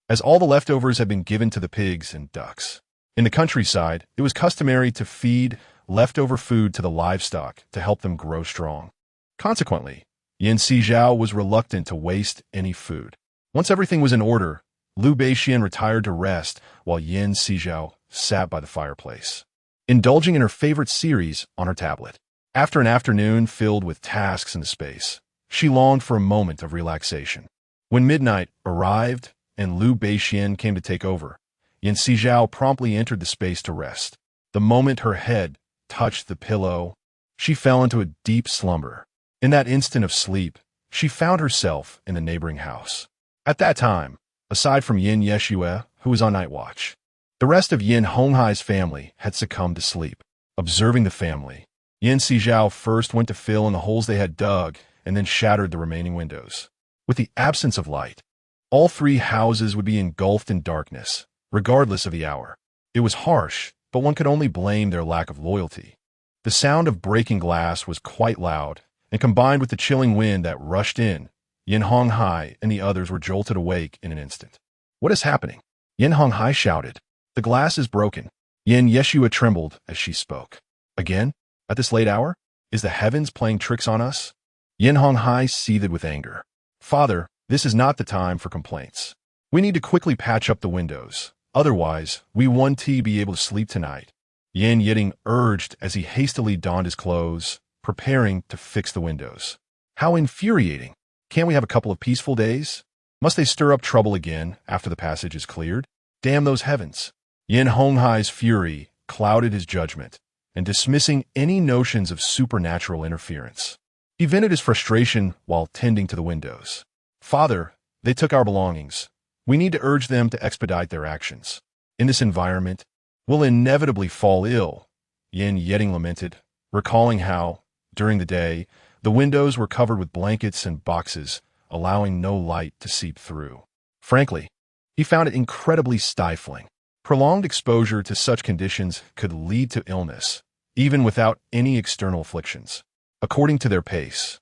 as all the leftovers had been given to the pigs and ducks. In the countryside, it was customary to feed leftover food to the livestock to help them grow strong. Consequently, Sizhao was reluctant to waste any food. Once everything was in order, Liu Beixian retired to rest while Sizhao sat by the fireplace, indulging in her favorite series on her tablet. After an afternoon filled with tasks in the space, she longed for a moment of relaxation. When midnight arrived and Liu Beixian came to take over, Sizhao promptly entered the space to rest. The moment her head touched the pillow, she fell into a deep slumber. In that instant of sleep, she found herself in the neighboring house. At that time, aside from Yeshui, who was on night watch, the rest of Yan Honghai's family had succumbed to sleep. Observing the family, Sizhao first went to fill in the holes they had dug and then shattered the remaining windows. With the absence of light, all 3 houses would be engulfed in darkness, regardless of the hour. It was harsh, but one could only blame their lack of loyalty. The sound of breaking glass was quite loud, and combined with the chilling wind that rushed in, Yan Honghai and the others were jolted awake in an instant. "What is happening?" Yan Honghai shouted. "The glass is broken." Yeshui trembled as she spoke. "Again? At this late hour? Is the heavens playing tricks on us?" Yan Honghai seethed with anger. "Father, this is not the time for complaints. We need to quickly patch up the windows. Otherwise, we won't be able to sleep tonight," Yan Yiding urged as he hastily donned his clothes, preparing to fix the windows. "How infuriating. Can't we have a couple of peaceful days? Must they stir up trouble again after the passage is cleared? Damn those heavens." Yan Honghai's fury clouded his judgment, and dismissing any notions of supernatural interference, he vented his frustration while tending to the windows. "Father, they took our belongings. We need to urge them to expedite their actions. In this environment, we'll inevitably fall ill," Yan Yeding lamented, recalling how, during the day, The windows were covered with blankets and boxes, allowing no light to seep through. Frankly, he found it incredibly stifling. Prolonged exposure to such conditions could lead to illness, even without any external afflictions. According to their pace,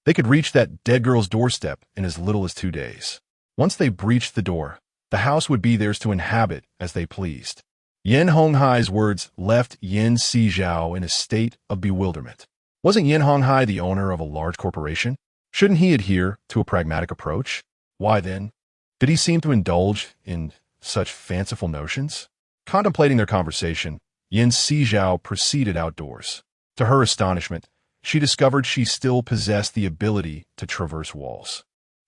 they could reach that dead girl's doorstep in as little as 2 days. Once they breached the door, the house would be theirs to inhabit as they pleased. Yan Honghai's words left Yan Sizhao in a state of bewilderment. Wasn't Yan Honghai the owner of a large corporation? Shouldn't he adhere to a pragmatic approach? Why then did he seem to indulge in such fanciful notions? Contemplating their conversation, Yan Sizhao proceeded outdoors. To her astonishment, she discovered she still possessed the ability to traverse walls.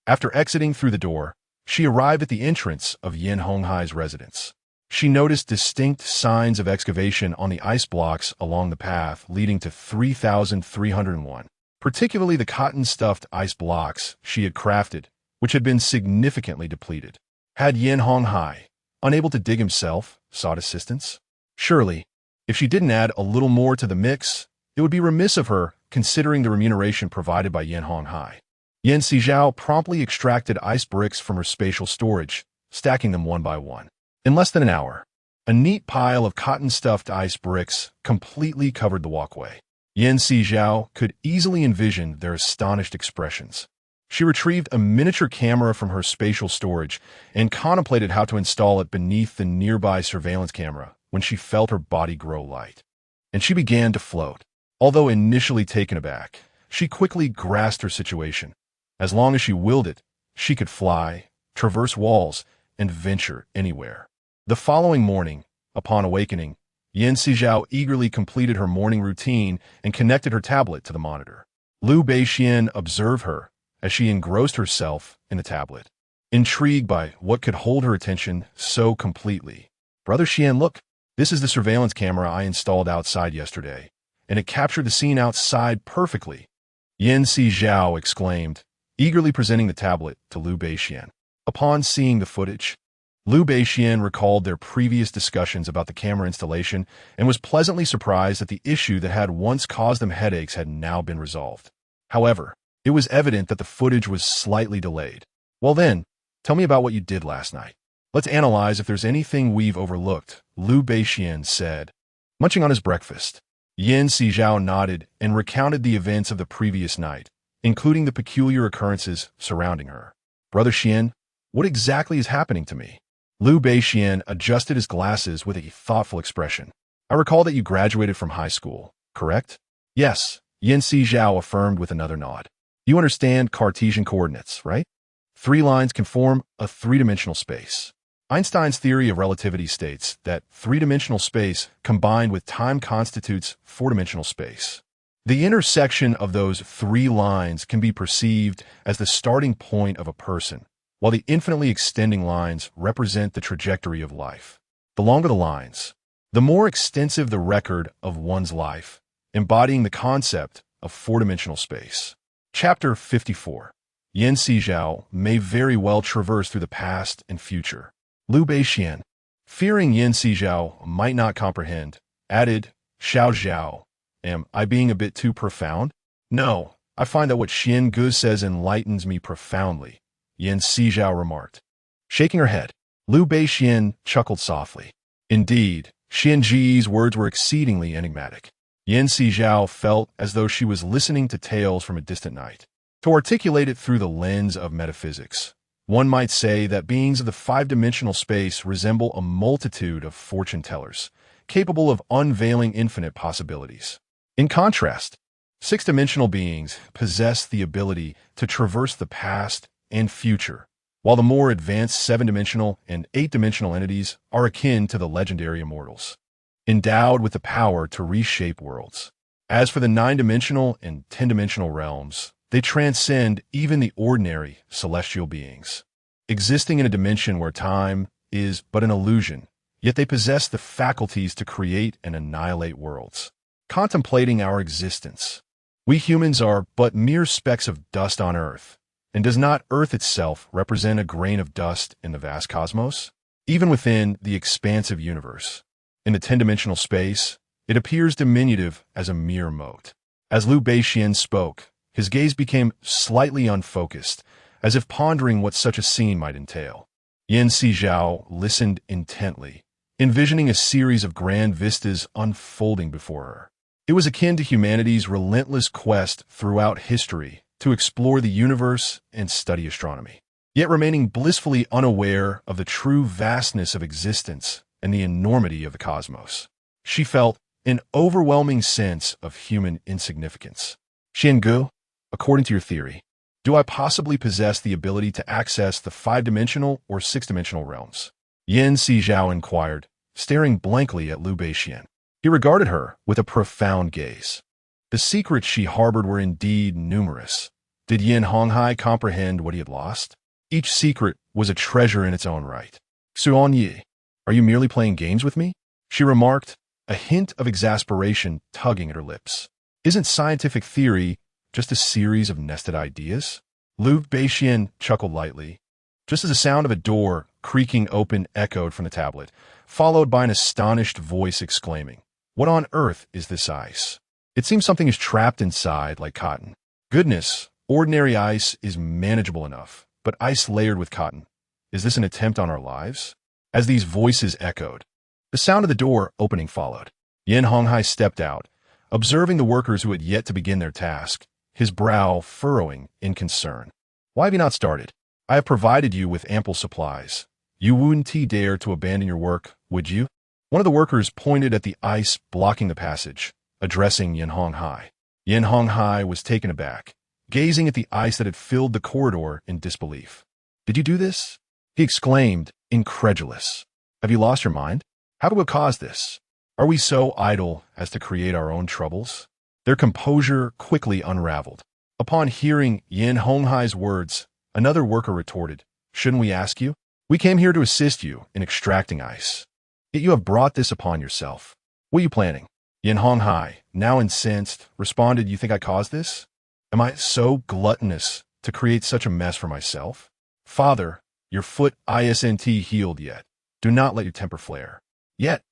After exiting through the door, she arrived at the entrance of Yan Honghai's residence. She noticed distinct signs of excavation on the ice blocks along the path leading to 3,301, particularly the cotton-stuffed ice blocks she had crafted, which had been significantly depleted. Had Yan Honghai, unable to dig himself, sought assistance? Surely, if she didn't add a little more to the mix, it would be remiss of her considering the remuneration provided by Yan Honghai. Yan Sizhao promptly extracted ice bricks from her spatial storage, stacking them one by one. In less than an hour, a neat pile of cotton-stuffed ice bricks completely covered the walkway. Yan Sizhao could easily envision their astonished expressions. She retrieved a miniature camera from her spatial storage and contemplated how to install it beneath the nearby surveillance camera when she felt her body grow light. And she began to float. Although initially taken aback, she quickly grasped her situation. As long as she willed it, she could fly, traverse walls, and venture anywhere. The following morning, upon awakening, Yan Sizhao eagerly completed her morning routine and connected her tablet to the monitor. Liu Beixian observed her as she engrossed herself in the tablet, intrigued by what could hold her attention so completely. "Brother Xian, look, this is the surveillance camera I installed outside yesterday, and it captured the scene outside perfectly," Yan Sizhao exclaimed, eagerly presenting the tablet to Liu Beixian. Upon seeing the footage, Liu Beixian recalled their previous discussions about the camera installation and was pleasantly surprised that the issue that had once caused them headaches had now been resolved. However, it was evident that the footage was slightly delayed. "Well then, tell me about what you did last night. Let's analyze if there's anything we've overlooked," Liu Beixian said. Munching on his breakfast, Yan Sizhao nodded and recounted the events of the previous night, including the peculiar occurrences surrounding her. "Brother Xian, what exactly is happening to me?" Liu Beixian adjusted his glasses with a thoughtful expression. "I recall that you graduated from high school, correct?" "Yes," Yan Sizhao affirmed with another nod. "You understand Cartesian coordinates, right? 3 lines can form a 3-dimensional space. Einstein's theory of relativity states that 3-dimensional space combined with time constitutes 4-dimensional space. The intersection of those 3 lines can be perceived as the starting point of a person, while the infinitely extending lines represent the trajectory of life. The longer the lines, the more extensive the record of one's life, embodying the concept of 4-dimensional space." Chapter 54. Yan Sizhao may very well traverse through the past and future. Liu Beixian, fearing Yan Sizhao might not comprehend, added, "Xiao Zhao, am I being a bit too profound?" "No, I find that what Xian Gu says enlightens me profoundly," Yan Sizhao remarked. Shaking her head, Liu Beixian chuckled softly. Indeed, Xian Ji's words were exceedingly enigmatic. Yan Sizhao felt as though she was listening to tales from a distant night. To articulate it through the lens of metaphysics, one might say that beings of the 5-dimensional space resemble a multitude of fortune-tellers, capable of unveiling infinite possibilities. In contrast, 6-dimensional beings possess the ability to traverse the past and future, while the more advanced 7-dimensional and 8-dimensional entities are akin to the legendary immortals, endowed with the power to reshape worlds. As for the 9-dimensional and 10-dimensional realms, they transcend even the ordinary celestial beings, existing in a dimension where time is but an illusion, yet they possess the faculties to create and annihilate worlds. Contemplating our existence, we humans are but mere specks of dust on Earth, and does not Earth itself represent a grain of dust in the vast cosmos? Even within the expansive universe, in the 10-dimensional space, it appears diminutive as a mere mote. As Liu Beixian spoke, His gaze became slightly unfocused, as if pondering what such a scene might entail. Sizhao listened intently, envisioning a series of grand vistas unfolding before her. It was akin to humanity's relentless quest throughout history to explore the universe and study astronomy, yet remaining blissfully unaware of the true vastness of existence and the enormity of the cosmos. She felt an overwhelming sense of human insignificance. Xiangu, according to your theory, do I possibly possess the ability to access the 5-dimensional or 6-dimensional realms? Sizhao inquired, staring blankly at Liu Beixian. He regarded her with a profound gaze. The secrets she harbored were indeed numerous. Did Yin Honghai comprehend what he had lost? Each secret was a treasure in its own right. Suan Yi, are you merely playing games with me? She remarked, a hint of exasperation tugging at her lips. Isn't scientific theory just a series of nested ideas? Liu Beixian chuckled lightly, just as the sound of a door creaking open echoed from the tablet, followed by an astonished voice exclaiming, "What on earth is this ice? It seems something is trapped inside like cotton. Goodness, ordinary ice is manageable enough, but ice layered with cotton. Is this an attempt on our lives?" As these voices echoed, the sound of the door opening followed. Yin Honghai stepped out, observing the workers who had yet to begin their task, his brow furrowing in concern. "Why have you not started? I have provided you with ample supplies. You wouldn't dare to abandon your work, would you?" One of the workers pointed at the ice blocking the passage, addressing Yin Honghai. Yin Honghai was taken aback, gazing at the ice that had filled the corridor in disbelief. "Did you do this?" he exclaimed, incredulous. "Have you lost your mind? How could we cause this? Are we so idle as to create our own troubles?" Their composure quickly unraveled. Upon hearing Yin Honghai's words, another worker retorted, "Shouldn't we ask you? We came here to assist you in extracting ice. Yet you have brought this upon yourself. What are you planning?" Yin Honghai, now incensed, responded, "You think I caused this? Am I so gluttonous to create such a mess for myself? Father, your foot isn't healed yet. Do not let your temper flare." Yet,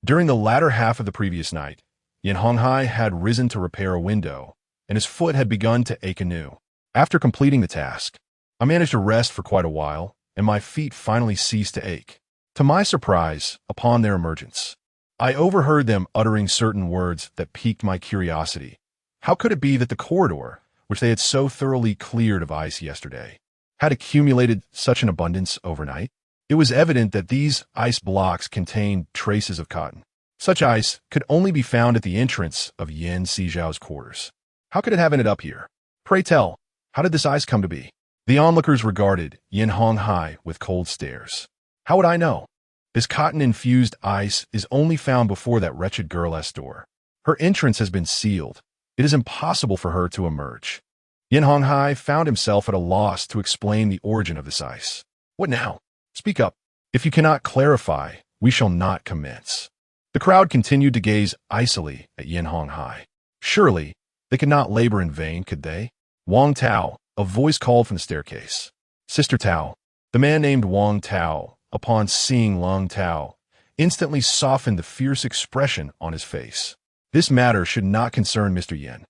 during the latter half of the previous night, Yin Honghai had risen to repair a window, and his foot had begun to ache anew. After completing the task, I managed to rest for quite a while, and my feet finally ceased to ache. To my surprise, upon their emergence, I overheard them uttering certain words that piqued my curiosity. How could it be that the corridor, which they had so thoroughly cleared of ice yesterday, had accumulated such an abundance overnight? It was evident that these ice blocks contained traces of cotton. Such ice could only be found at the entrance of Yin Sizhao's quarters. How could it have ended up here? Pray tell, how did this ice come to be? The onlookers regarded Yin Honghai with cold stares. How would I know? This cotton-infused ice is only found before that wretched girl's door. Her entrance has been sealed. It is impossible for her to emerge. Yin Honghai found himself at a loss to explain the origin of this ice. What now? Speak up. If you cannot clarify, we shall not commence. The crowd continued to gaze icily at Yin Honghai. Surely, they could not labor in vain, could they? Wang Tao, a voice called from the staircase. Sister Tao. The man named Wang Tao, upon seeing Lung Tao, instantly softened the fierce expression on his face. This matter should not concern Mr. Yin.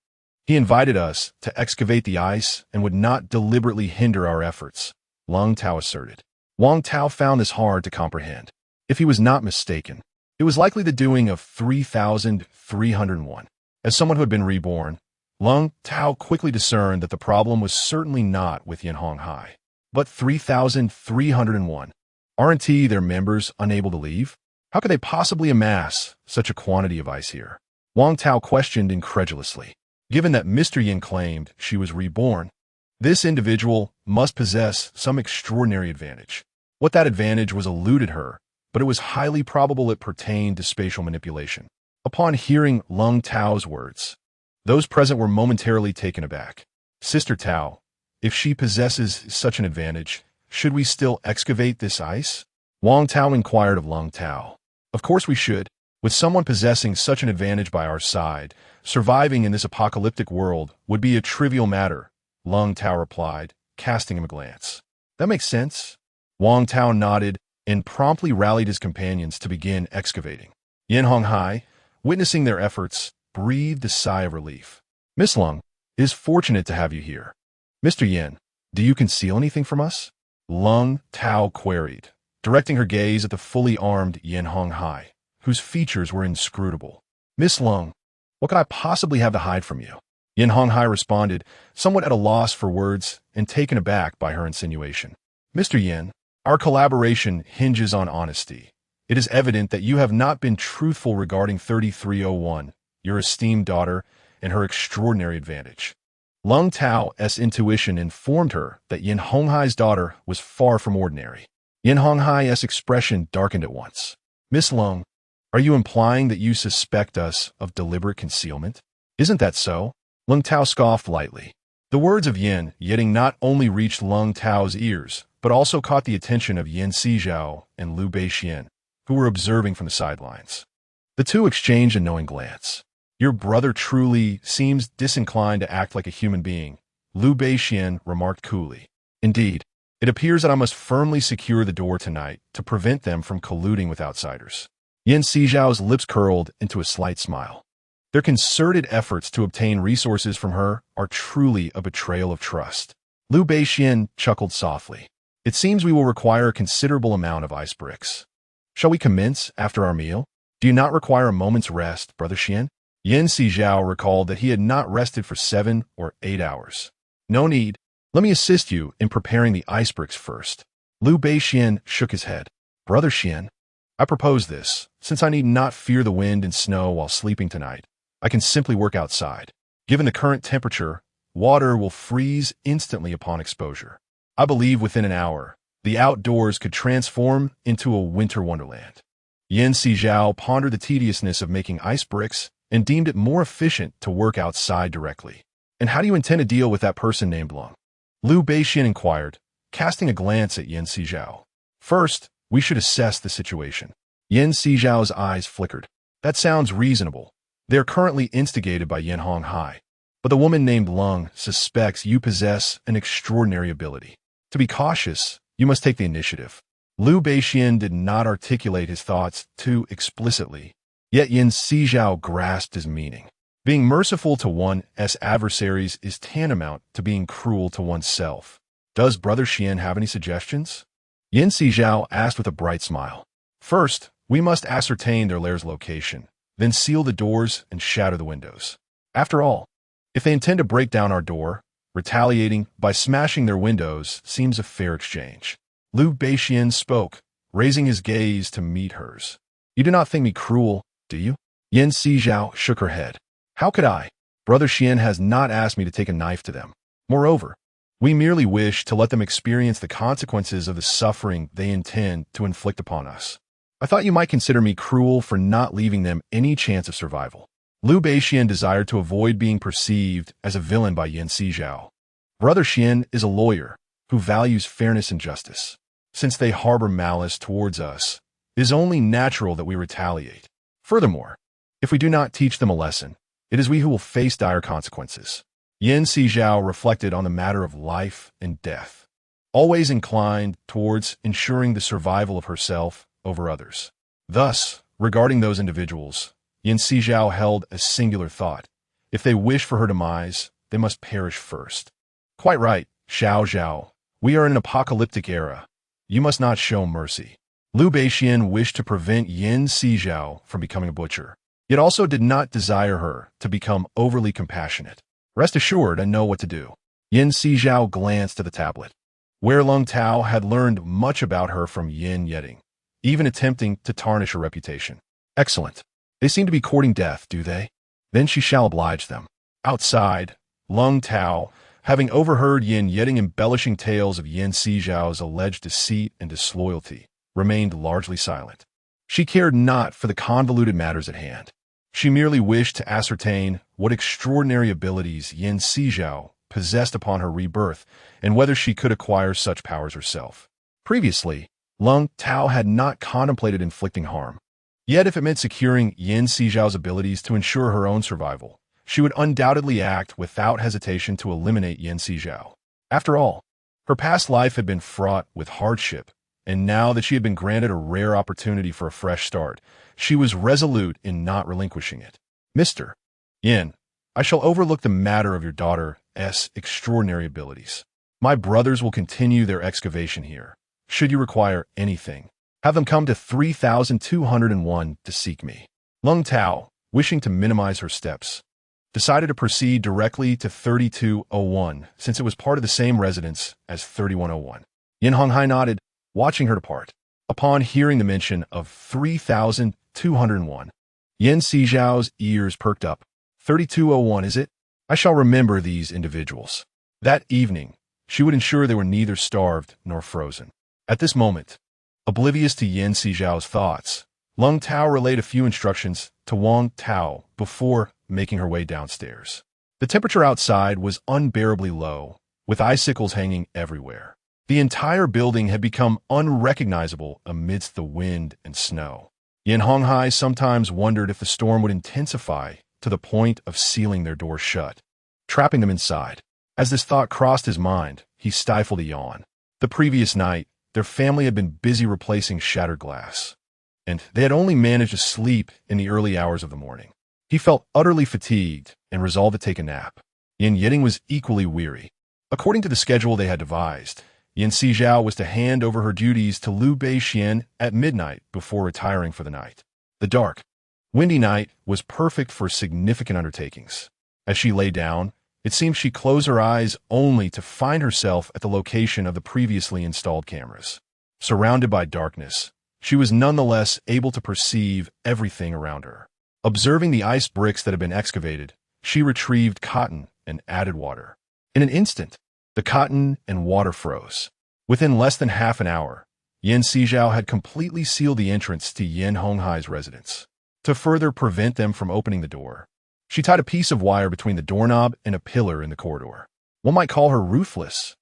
He invited us to excavate the ice and would not deliberately hinder our efforts, Lung Tao asserted. Wang Tao found this hard to comprehend. If he was not mistaken, it was likely the doing of 3,301. As someone who had been reborn, Lung Tao quickly discerned that the problem was certainly not with Yin Honghai, but 3,301. Aren't their members unable to leave? How could they possibly amass such a quantity of ice here? Wang Tao questioned incredulously. Given that Mr. Yin claimed she was reborn, this individual must possess some extraordinary advantage. What that advantage was eluded her, but it was highly probable it pertained to spatial manipulation. Upon hearing Lung Tao's words, those present were momentarily taken aback. Sister Tao, if she possesses such an advantage, should we still excavate this ice? Wang Tao inquired of Lung Tao. Of course we should. With someone possessing such an advantage by our side, surviving in this apocalyptic world would be a trivial matter, Lung Tao replied, casting him a glance. That makes sense. Wang Tao nodded and promptly rallied his companions to begin excavating. Yin Honghai, witnessing their efforts, breathed a sigh of relief. "Miss Lung, It is fortunate to have you here. Mr. Yan, do you conceal anything from us? Lung Tao queried, directing her gaze at the fully armed Yin Honghai, whose features were inscrutable. Miss Lung, what could I possibly have to hide from you? Yin Honghai responded, somewhat at a loss for words and taken aback by her insinuation. Mr. Yin, our collaboration hinges on honesty. It is evident that you have not been truthful regarding 3301, your esteemed daughter, and her extraordinary advantage. Lung Tao's intuition informed her that Yin Honghai's daughter was far from ordinary. Yin Honghai's expression darkened at once. Miss Lung, are you implying that you suspect us of deliberate concealment? Isn't that so? Lung Tao scoffed lightly. The words of Yin Yeding not only reached Lung Tao's ears, but also caught the attention of Yin Sizhao and Liu Beixian, who were observing from the sidelines. The two exchanged a knowing glance. Your brother truly seems disinclined to act like a human being, Liu Beixian remarked coolly. Indeed, it appears that I must firmly secure the door tonight to prevent them from colluding with outsiders. Yin Sizhao's lips curled into a slight smile. Their concerted efforts to obtain resources from her are truly a betrayal of trust. Liu Beixian chuckled softly. It seems we will require a considerable amount of ice bricks. Shall we commence after our meal? Do you not require a moment's rest, Brother Xian? Yin Sizhao recalled that he had not rested for 7 or 8 hours. No need. Let me assist you in preparing the ice bricks first. Liu Beixian shook his head. Brother Xian, I propose this, since I need not fear the wind and snow while sleeping tonight. I can simply work outside. Given the current temperature, water will freeze instantly upon exposure. I believe within an hour, the outdoors could transform into a winter wonderland. Yin Sizhao pondered the tediousness of making ice bricks and deemed it more efficient to work outside directly. And how do you intend to deal with that person named Lung? Liu Beixian inquired, casting a glance at Yin Sizhao. First, we should assess the situation. Yin Sizhao's eyes flickered. That sounds reasonable. They are currently instigated by Yin Honghai, but the woman named Lung suspects you possess an extraordinary ability. To be cautious, you must take the initiative. Liu Beixian did not articulate his thoughts too explicitly, yet Yin Sizhao grasped his meaning. Being merciful to one's adversaries is tantamount to being cruel to oneself. Does Brother Xian have any suggestions? Yin Sizhao asked with a bright smile. First, we must ascertain their lair's location, then seal the doors and shatter the windows. After all, if they intend to break down our door, retaliating by smashing their windows seems a fair exchange. Liu Beixian spoke, raising his gaze to meet hers. You do not think me cruel, do you? Yin Sizhao shook her head. How could I? Brother Xian has not asked me to take a knife to them. Moreover, we merely wish to let them experience the consequences of the suffering they intend to inflict upon us. I thought you might consider me cruel for not leaving them any chance of survival. Liu Beixian desired to avoid being perceived as a villain by Yin Sizhao. Brother Xian is a lawyer who values fairness and justice. Since they harbor malice towards us, it is only natural that we retaliate. Furthermore, if we do not teach them a lesson, it is we who will face dire consequences. Yin Sizhao reflected on the matter of life and death, always inclined towards ensuring the survival of herself over others. Thus, regarding those individuals, Yin Sizhao held a singular thought. If they wish for her demise, they must perish first. Quite right, Xiao Zhao. We are in an apocalyptic era. You must not show mercy. Liu Beixian wished to prevent Yin Sizhao from becoming a butcher, yet also did not desire her to become overly compassionate. Rest assured, I know what to do. Yin Sizhao glanced at the tablet, where Lung Tao had learned much about her from Yin Yeding, even attempting to tarnish her reputation. Excellent. They seem to be courting death, do they? Then she shall oblige them. Outside, Lung Tao, having overheard Yin Yeding embellishing tales of Yin Sizhao's alleged deceit and disloyalty, remained largely silent. She cared not for the convoluted matters at hand. She merely wished to ascertain what extraordinary abilities Yin Sizhao possessed upon her rebirth and whether she could acquire such powers herself. Previously, Lung Tao had not contemplated inflicting harm. Yet if it meant securing Yin Sizhao's abilities to ensure her own survival, she would undoubtedly act without hesitation to eliminate Yin Sizhao. After all, her past life had been fraught with hardship, and now that she had been granted a rare opportunity for a fresh start, she was resolute in not relinquishing it. Mr. Yin, I shall overlook the matter of your daughter's extraordinary abilities. My brothers will continue their excavation here. Should you require anything, have them come to 3201 to seek me. Lung Tao, wishing to minimize her steps, decided to proceed directly to 3201 since it was part of the same residence as 3101. Yin Honghai nodded, watching her depart. Upon hearing the mention of 3201, Yin Sizhao's ears perked up. 3201, is it? I shall remember these individuals. That evening, she would ensure they were neither starved nor frozen. At this moment, oblivious to Yin Sizhao's thoughts, Lung Tao relayed a few instructions to Wang Tao before making her way downstairs. The temperature outside was unbearably low, with icicles hanging everywhere. The entire building had become unrecognizable amidst the wind and snow. Yin Honghai sometimes wondered if the storm would intensify to the point of sealing their doors shut, trapping them inside. As this thought crossed his mind, he stifled a yawn. The previous night, their family had been busy replacing shattered glass, and they had only managed to sleep in the early hours of the morning. He felt utterly fatigued and resolved to take a nap. Yin Yiding was equally weary. According to the schedule they had devised, Yin Sizhao was to hand over her duties to Liu Beixian at midnight before retiring for the night. The dark, windy night was perfect for significant undertakings. As she lay down, it seemed she closed her eyes only to find herself at the location of the previously installed cameras. Surrounded by darkness, she was nonetheless able to perceive everything around her. Observing the ice bricks that had been excavated, she retrieved cotton and added water. In an instant, the cotton and water froze. Within less than half an hour, Yin Sizhao had completely sealed the entrance to Yin Honghai's residence. To further prevent them from opening the door, she tied a piece of wire between the doorknob and a pillar in the corridor. One might call her ruthless,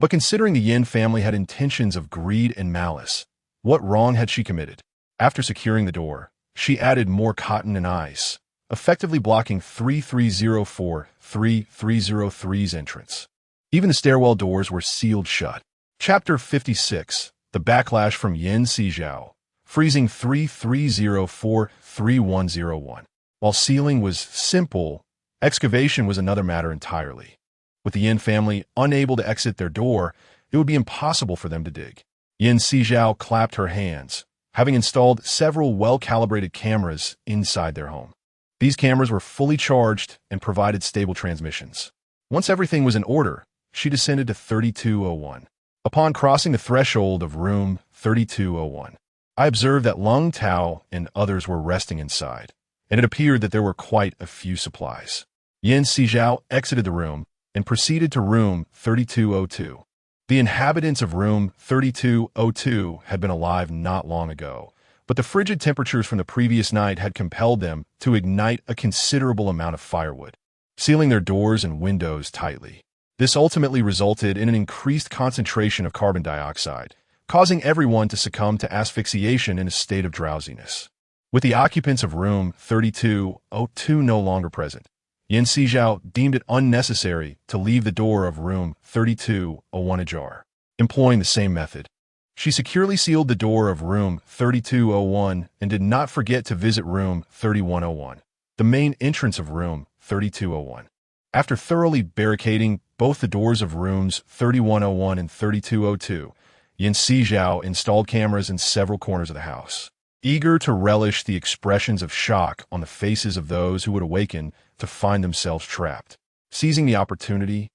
but considering the Yin family had intentions of greed and malice, what wrong had she committed? After securing the door, she added more cotton and ice, effectively blocking 3303's entrance. Even the stairwell doors were sealed shut. Chapter 56, The Backlash from Yin Sizhao, freezing 33043101. While sealing was simple, excavation was another matter entirely. With the Yin family unable to exit their door, it would be impossible for them to dig. Yin Sizhao clapped her hands, having installed several well-calibrated cameras inside their home. These cameras were fully charged and provided stable transmissions. Once everything was in order, she descended to 3201. Upon crossing the threshold of room 3201, I observed that Lung Tao and others were resting inside, and it appeared that there were quite a few supplies. Yin Sizhao exited the room and proceeded to room 3202. The inhabitants of room 3202 had been alive not long ago, but the frigid temperatures from the previous night had compelled them to ignite a considerable amount of firewood, sealing their doors and windows tightly. This ultimately resulted in an increased concentration of carbon dioxide, causing everyone to succumb to asphyxiation in a state of drowsiness. With the occupants of room 3202 no longer present, Yin Sizhao deemed it unnecessary to leave the door of room 3201 ajar. Employing the same method, she securely sealed the door of room 3201 and did not forget to visit room 3101, the main entrance of room 3201. After thoroughly barricading both the doors of rooms 3101 and 3202, Yin Sizhao installed cameras in several corners of the house. Eager to relish the expressions of shock on the faces of those who would awaken to find themselves trapped. Seizing the opportunity,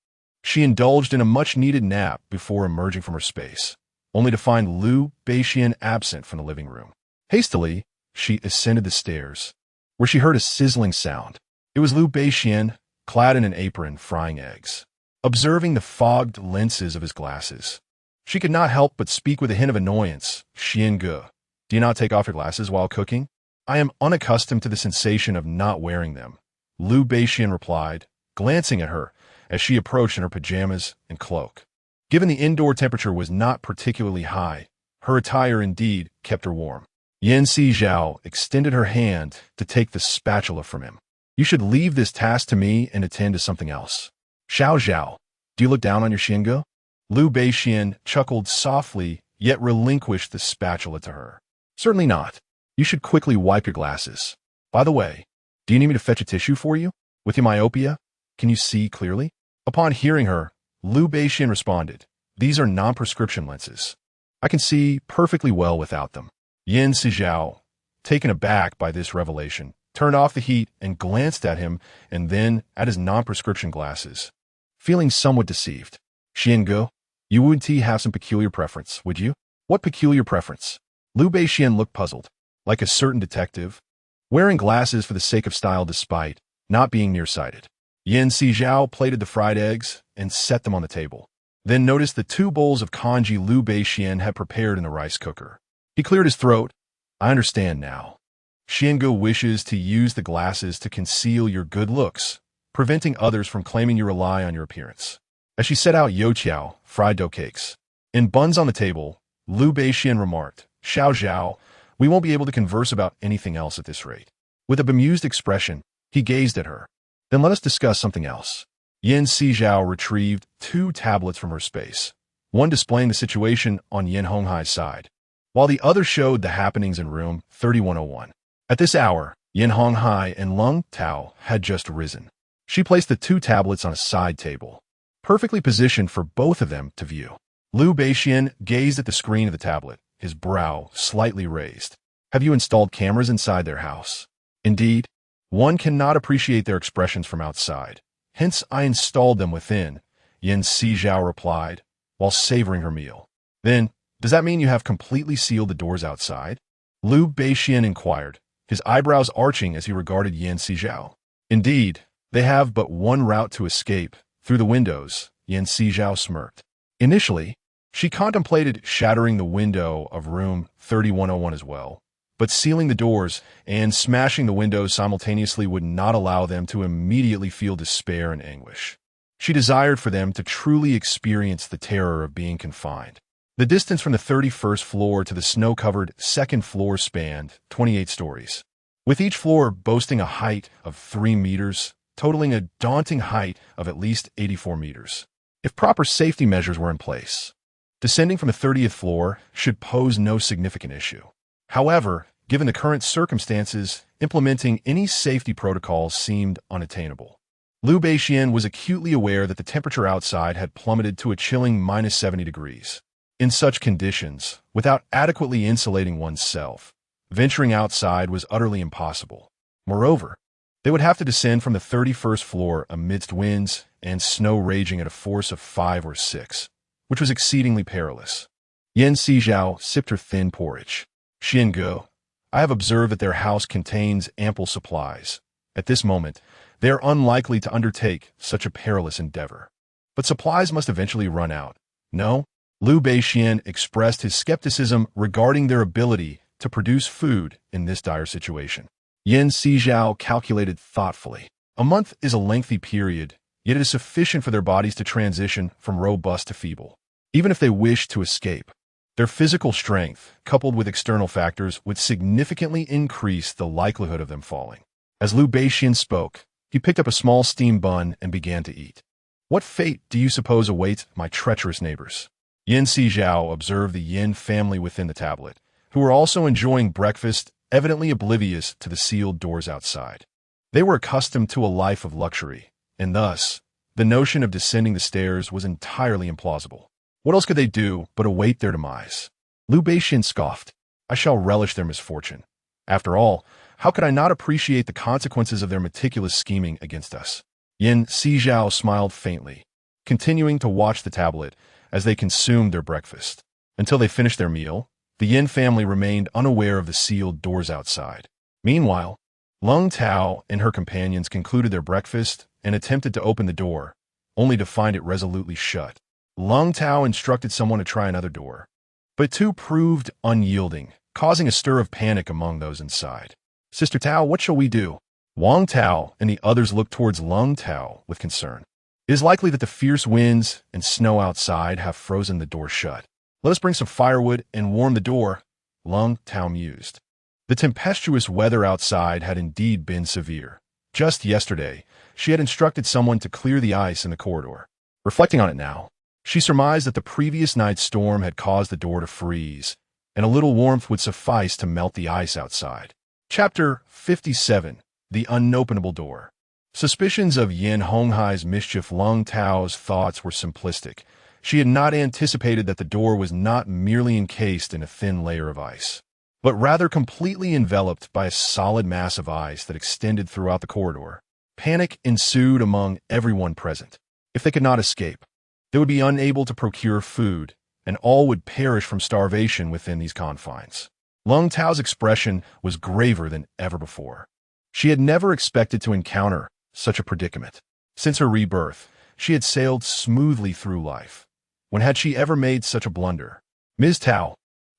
she indulged in a much-needed nap before emerging from her space, only to find Liu Beixian absent from the living room. Hastily, she ascended the stairs, where she heard a sizzling sound. It was Liu Beixian, clad in an apron, frying eggs. Observing the fogged lenses of his glasses, she could not help but speak with a hint of annoyance. Xian Ge, do you not take off your glasses while cooking? I am unaccustomed to the sensation of not wearing them, Liu Beixian replied, glancing at her as she approached in her pajamas and cloak. Given the indoor temperature was not particularly high, her attire indeed kept her warm. Yin Sizhao extended her hand to take the spatula from him. You should leave this task to me and attend to something else. Xiao Zhao, do you look down on your Xinge? Liu Beixian chuckled softly, yet relinquished the spatula to her. Certainly not. You should quickly wipe your glasses. By the way, do you need me to fetch a tissue for you? With your myopia, can you see clearly? Upon hearing her, Liu Beixian responded, these are non-prescription lenses. I can see perfectly well without them. Yin Sizhao, taken aback by this revelation, turned off the heat and glanced at him and then at his non-prescription glasses. Feeling somewhat deceived, Xiango, you wouldn't have some peculiar preference, would you? What peculiar preference? Liu Beixian looked puzzled, like a certain detective, wearing glasses for the sake of style despite not being nearsighted. Yin Sizhao plated the fried eggs and set them on the table, then noticed the 2 bowls of congee Liu Beixian had prepared in the rice cooker. He cleared his throat. I understand now. Xiango wishes to use the glasses to conceal your good looks, preventing others from claiming you rely on your appearance. As she set out youqiao, fried dough cakes, and buns on the table, Liu Beixian remarked, Xiao, we won't be able to converse about anything else at this rate. With a bemused expression, he gazed at her. Then let us discuss something else. Yin Sizhao retrieved 2 tablets from her space, one displaying the situation on Yin Honghai's side, while the other showed the happenings in room 3101. At this hour, Yin Honghai and Lung Tao had just risen. She placed the 2 tablets on a side table, perfectly positioned for both of them to view. Liu Beixian gazed at the screen of the tablet, his brow slightly raised. Have you installed cameras inside their house? Indeed, one cannot appreciate their expressions from outside. Hence, I installed them within, Yin Sizhao replied, while savoring her meal. Then, does that mean you have completely sealed the doors outside? Liu Beixian inquired, his eyebrows arching as he regarded Yin Sizhao. Indeed, they have but one route to escape, through the windows, Yin Sizhao smirked. Initially, she contemplated shattering the window of room 3101 as well, but sealing the doors and smashing the windows simultaneously would not allow them to immediately feel despair and anguish. She desired for them to truly experience the terror of being confined. The distance from the 31st floor to the snow-covered 2nd floor spanned 28 stories, with each floor boasting a height of 3 meters, totaling a daunting height of at least 84 meters. If proper safety measures were in place, descending from the 30th floor should pose no significant issue. However, given the current circumstances, implementing any safety protocols seemed unattainable. Liu Beixian was acutely aware that the temperature outside had plummeted to a chilling -70 degrees. In such conditions, without adequately insulating oneself, venturing outside was utterly impossible. Moreover, they would have to descend from the 31st floor amidst winds and snow raging at a force of 5 or 6, which was exceedingly perilous. Yin Sizhao sipped her thin porridge. Xiango, I have observed that their house contains ample supplies. At this moment, they are unlikely to undertake such a perilous endeavor. But supplies must eventually run out. No? Liu Beixian expressed his skepticism regarding their ability to produce food in this dire situation. Yin Sizhao calculated thoughtfully. A month is a lengthy period, yet it is sufficient for their bodies to transition from robust to feeble. Even if they wish to escape, their physical strength, coupled with external factors, would significantly increase the likelihood of them falling. As Liu Beixian spoke, he picked up a small steamed bun and began to eat. What fate do you suppose awaits my treacherous neighbors? Yin Sizhao observed the Yin family within the tablet, who were also enjoying breakfast, evidently oblivious to the sealed doors outside. They were accustomed to a life of luxury, and thus, the notion of descending the stairs was entirely implausible. What else could they do but await their demise? Liu Beixian scoffed. I shall relish their misfortune. After all, how could I not appreciate the consequences of their meticulous scheming against us? Yin Sizhao smiled faintly, continuing to watch the tablet as they consumed their breakfast. Until they finished their meal, the Yin family remained unaware of the sealed doors outside. Meanwhile, Lung Tao and her companions concluded their breakfast and attempted to open the door, only to find it resolutely shut. Lung Tao instructed someone to try another door, but two proved unyielding, causing a stir of panic among those inside. Sister Tao, what shall we do? Wang Tao and the others looked towards Lung Tao with concern. It is likely that the fierce winds and snow outside have frozen the door shut. Let us bring some firewood and warm the door, Lung Tao mused. The tempestuous weather outside had indeed been severe. Just yesterday, she had instructed someone to clear the ice in the corridor. Reflecting on it now, she surmised that the previous night's storm had caused the door to freeze, and a little warmth would suffice to melt the ice outside. Chapter 57. The Unopenable Door. Suspicions of Yin Honghai's mischief. Lung Tao's thoughts were simplistic. She had not anticipated that the door was not merely encased in a thin layer of ice, but rather completely enveloped by a solid mass of ice that extended throughout the corridor. Panic ensued among everyone present. If they could not escape, they would be unable to procure food, and all would perish from starvation within these confines. Lung Tao's expression was graver than ever before. She had never expected to encounter such a predicament. Since her rebirth, she had sailed smoothly through life. When had she ever made such a blunder? Ms. Tao,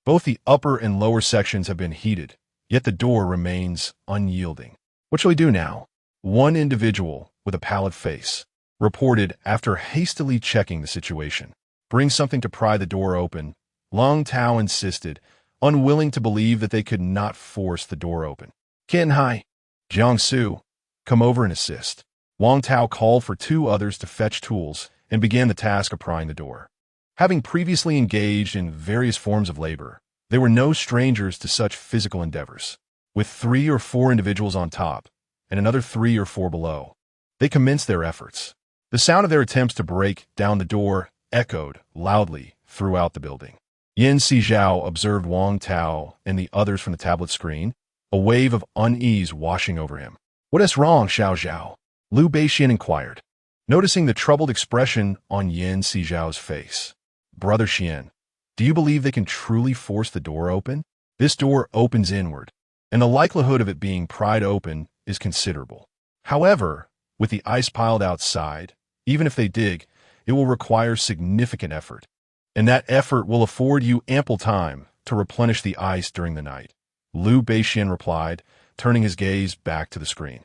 both the upper and lower sections have been heated, yet the door remains unyielding. What shall we do now? One individual with a pallid face reported after hastily checking the situation. Bring something to pry the door open. Lung Tao insisted, unwilling to believe that they could not force the door open. Qianhai, Jiangsu, come over and assist. Wang Tao called for two others to fetch tools and began the task of prying the door. Having previously engaged in various forms of labor, they were no strangers to such physical endeavors. With 3 or 4 individuals on top and another 3 or 4 below, they commenced their efforts. The sound of their attempts to break down the door echoed loudly throughout the building. Yin Sizhao observed Wang Tao and the others from the tablet screen, a wave of unease washing over him. What is wrong, Xiao Zhao? Liu Beixian inquired, noticing the troubled expression on Yin Sizhao's face. Brother Xian, do you believe they can truly force the door open? This door opens inward, and the likelihood of it being pried open is considerable. However, with the ice piled outside, even if they dig, it will require significant effort, and that effort will afford you ample time to replenish the ice during the night. Liu Beixian replied, turning his gaze back to the screen.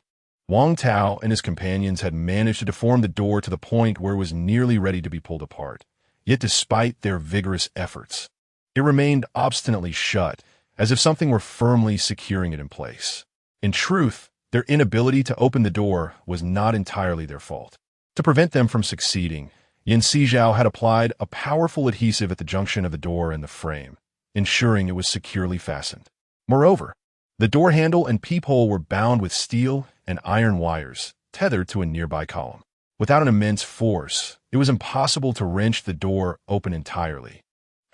Wang Tao and his companions had managed to deform the door to the point where it was nearly ready to be pulled apart. Yet despite their vigorous efforts, it remained obstinately shut, as if something were firmly securing it in place. In truth, their inability to open the door was not entirely their fault. To prevent them from succeeding, Yin Sizhao had applied a powerful adhesive at the junction of the door and the frame, ensuring it was securely fastened. Moreover, the door handle and peephole were bound with steel and iron wires, tethered to a nearby column. Without an immense force, it was impossible to wrench the door open entirely.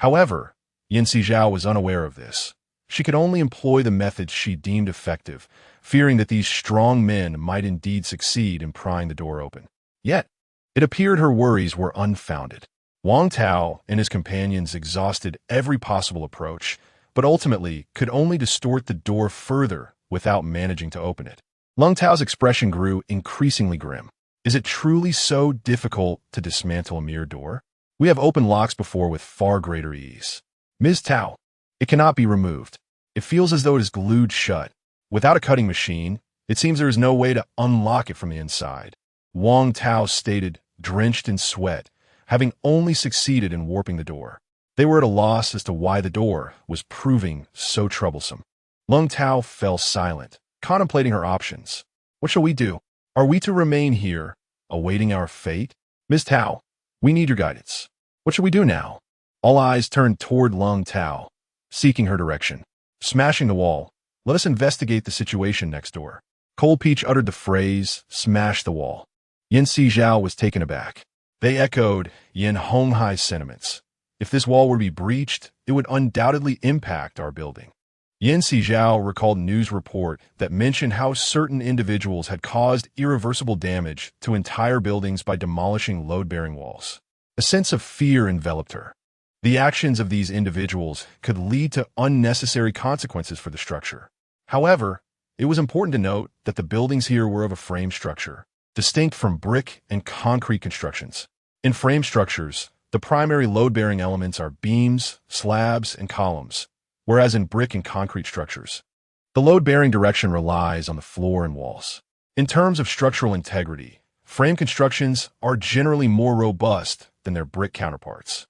However, Yin Sizhao was unaware of this. She could only employ the methods she deemed effective, fearing that these strong men might indeed succeed in prying the door open. Yet, it appeared her worries were unfounded. Wang Tao and his companions exhausted every possible approach, but ultimately could only distort the door further without managing to open it. Lung Tao's expression grew increasingly grim. Is it truly so difficult to dismantle a mere door? We have opened locks before with far greater ease. Ms. Tao, it cannot be removed. It feels as though it is glued shut. Without a cutting machine, it seems there is no way to unlock it from the inside. Wang Tao stated, drenched in sweat, having only succeeded in warping the door. They were at a loss as to why the door was proving so troublesome. Lung Tao fell silent, contemplating her options. What shall we do? Are we to remain here, awaiting our fate? Ms. Tao, we need your guidance. What shall we do now? All eyes turned toward Lung Tao, seeking her direction. Smashing the wall, let us investigate the situation next door. Cold Peach uttered the phrase, smash the wall. Yin Sizhao was taken aback. They echoed Yin Honghai's sentiments. If this wall were to be breached, it would undoubtedly impact our building. Yin Sizhao recalled a news report that mentioned how certain individuals had caused irreversible damage to entire buildings by demolishing load-bearing walls. A sense of fear enveloped her. The actions of these individuals could lead to unnecessary consequences for the structure. However, it was important to note that the buildings here were of a frame structure, distinct from brick and concrete constructions. In frame structures, the primary load-bearing elements are beams, slabs, and columns, whereas in brick and concrete structures, the load-bearing direction relies on the floor and walls. In terms of structural integrity, frame constructions are generally more robust than their brick counterparts.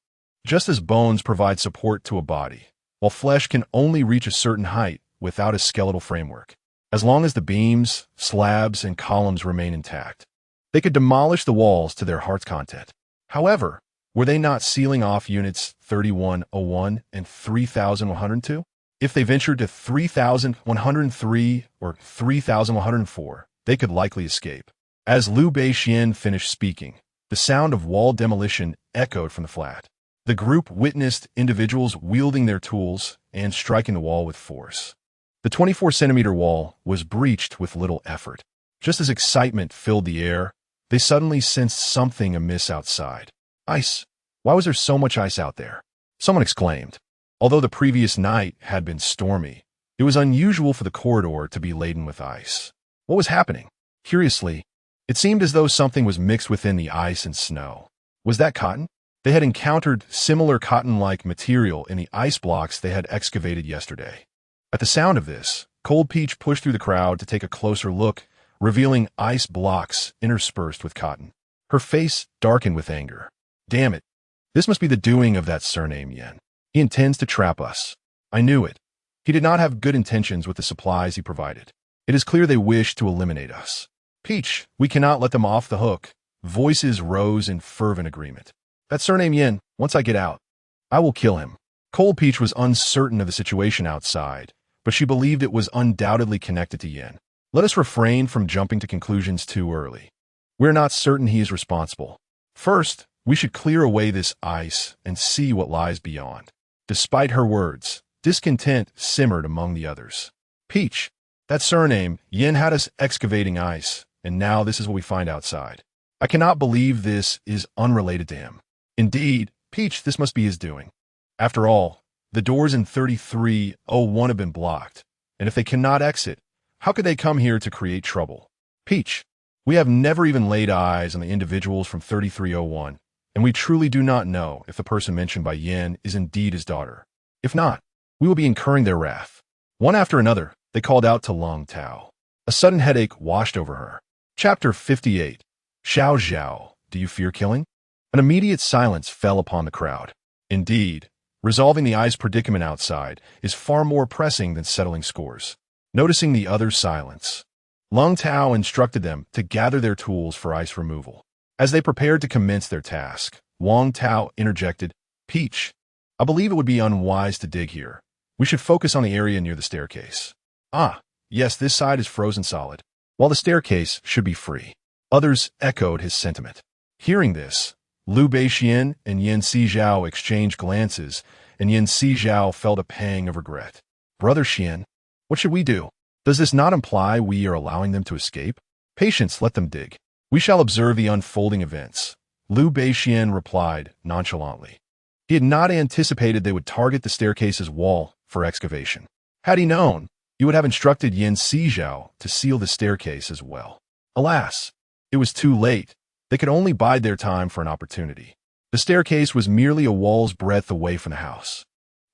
Just as bones provide support to a body, while flesh can only reach a certain height without a skeletal framework. As long as the beams, slabs, and columns remain intact, they could demolish the walls to their heart's content. However, were they not sealing off units 3101 and 3102? If they ventured to 3103 or 3104, they could likely escape. As Liu Beixian finished speaking, the sound of wall demolition echoed from the flat. The group witnessed individuals wielding their tools and striking the wall with force. The 24-centimeter wall was breached with little effort. Just as excitement filled the air, they suddenly sensed something amiss outside. Ice. Why was there so much ice out there? Someone exclaimed. Although the previous night had been stormy, it was unusual for the corridor to be laden with ice. What was happening? Curiously, it seemed as though something was mixed within the ice and snow. Was that cotton? They had encountered similar cotton-like material in the ice blocks they had excavated yesterday. At the sound of this, Cold Peach pushed through the crowd to take a closer look, revealing ice blocks interspersed with cotton. Her face darkened with anger. Damn it. This must be the doing of that surname Yan. He intends to trap us. I knew it. He did not have good intentions with the supplies he provided. It is clear they wish to eliminate us. Peach, we cannot let them off the hook. Voices rose in fervent agreement. That surname Yan, once I get out, I will kill him. Cold Peach was uncertain of the situation outside, but she believed it was undoubtedly connected to Yan. Let us refrain from jumping to conclusions too early. We're not certain he is responsible. First, we should clear away this ice and see what lies beyond. Despite her words, discontent simmered among the others. Peach, that surname, Yan had us excavating ice, and now this is what we find outside. I cannot believe this is unrelated to him. Indeed, Peach, this must be his doing. After all, the doors in 3301 have been blocked, and if they cannot exit, how could they come here to create trouble? Peach, we have never even laid eyes on the individuals from 3301, and we truly do not know if the person mentioned by Yan is indeed his daughter. If not, we will be incurring their wrath. One after another, they called out to Long Tao. A sudden headache washed over her. Chapter 58. Xiao, do you fear killing? An immediate silence fell upon the crowd. Indeed, resolving the ice predicament outside is far more pressing than settling scores. Noticing the other's silence, Long Tao instructed them to gather their tools for ice removal. As they prepared to commence their task, Wang Tao interjected, Peach, I believe it would be unwise to dig here. We should focus on the area near the staircase. Ah, yes, this side is frozen solid, while the staircase should be free. Others echoed his sentiment. Hearing this, Liu Beixian and Yan Sizhao exchanged glances, and Yan Sizhao felt a pang of regret. Brother Xian, what should we do? Does this not imply we are allowing them to escape? Patience, let them dig. We shall observe the unfolding events, Liu Beixian replied nonchalantly. He had not anticipated they would target the staircase's wall for excavation. Had he known, he would have instructed Yan Sizhao to seal the staircase as well. Alas, it was too late. They could only bide their time for an opportunity. The staircase was merely a wall's breadth away from the house.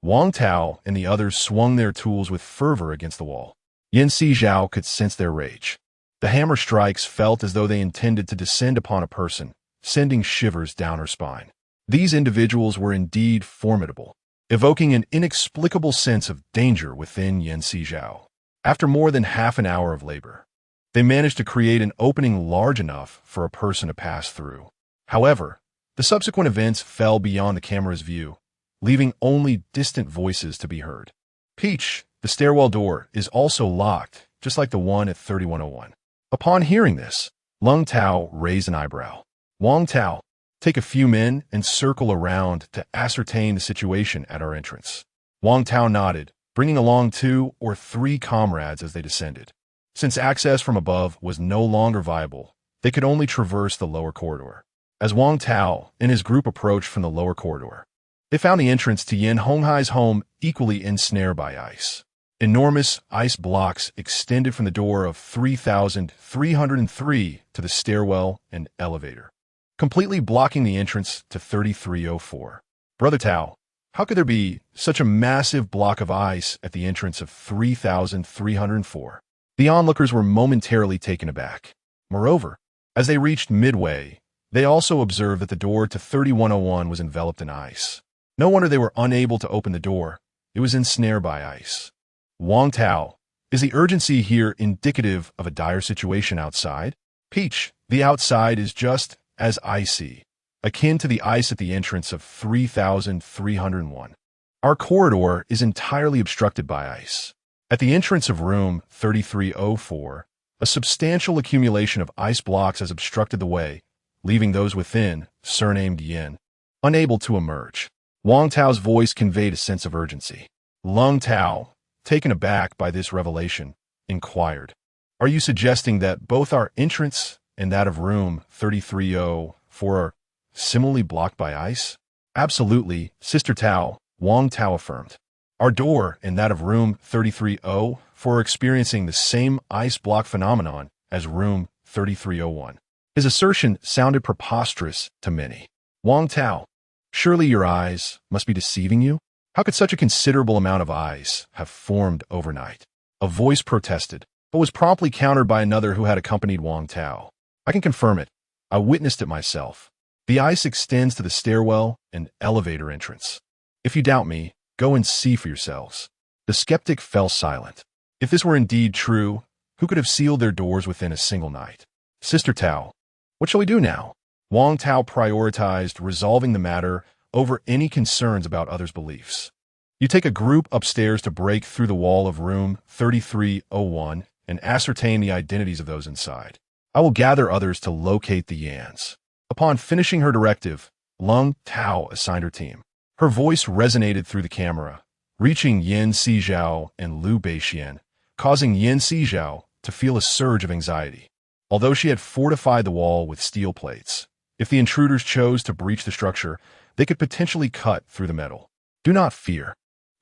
Wang Tao and the others swung their tools with fervor against the wall. Yan Sizhao could sense their rage. The hammer strikes felt as though they intended to descend upon a person, sending shivers down her spine. These individuals were indeed formidable, evoking an inexplicable sense of danger within Yan Sizhao. After more than half an hour of labor, they managed to create an opening large enough for a person to pass through. However, the subsequent events fell beyond the camera's view, leaving only distant voices to be heard. Peach, the stairwell door, is also locked, just like the one at 3101. Upon hearing this, Long Tao raised an eyebrow. Wang Tao, take a few men and circle around to ascertain the situation at our entrance. Wang Tao nodded, bringing along 2 or 3 comrades as they descended. Since access from above was no longer viable, they could only traverse the lower corridor. As Wang Tao and his group approached from the lower corridor, they found the entrance to Yan Honghai's home equally ensnared by ice. Enormous ice blocks extended from the door of 3303 to the stairwell and elevator, completely blocking the entrance to 3304. Brother Tao, how could there be such a massive block of ice at the entrance of 3304? The onlookers were momentarily taken aback. Moreover, as they reached midway, they also observed that the door to 3101 was enveloped in ice. No wonder they were unable to open the door. It was ensnared by ice. Wang Tao, is the urgency here indicative of a dire situation outside? Peach, the outside is just as icy, akin to the ice at the entrance of 3301. Our corridor is entirely obstructed by ice. At the entrance of room 3304, A substantial accumulation of ice blocks has obstructed the way, leaving those within, surnamed Yan, unable to emerge. Wang Tao's voice conveyed a sense of urgency. Lung Tao, taken aback by this revelation, inquired, "Are you suggesting that both our entrance and that of room 3304 are similarly blocked by ice?" "Absolutely, Sister Tao," Wang Tao affirmed. "Our door and that of room 3304 are experiencing the same ice block phenomenon as room 3301. His assertion sounded preposterous to many. "Wang Tao, surely your eyes must be deceiving you? How could such a considerable amount of ice have formed overnight?" A voice protested, but was promptly countered by another who had accompanied Wang Tao. "I can confirm it. I witnessed it myself. The ice extends to the stairwell and elevator entrance. If you doubt me, go and see for yourselves." The skeptic fell silent. If this were indeed true, who could have sealed their doors within a single night? "Sister Tao, what shall we do now?" Wang Tao prioritized resolving the matter over any concerns about others' beliefs. "You take a group upstairs to break through the wall of room 3301 and ascertain the identities of those inside. I will gather others to locate the Yans." Upon finishing her directive, Lung Tao assigned her team. Her voice resonated through the camera, reaching Yan Sizhao and Liu Beixian, causing Yan Sizhao to feel a surge of anxiety. Although she had fortified the wall with steel plates, if the intruders chose to breach the structure, they could potentially cut through the metal. "Do not fear.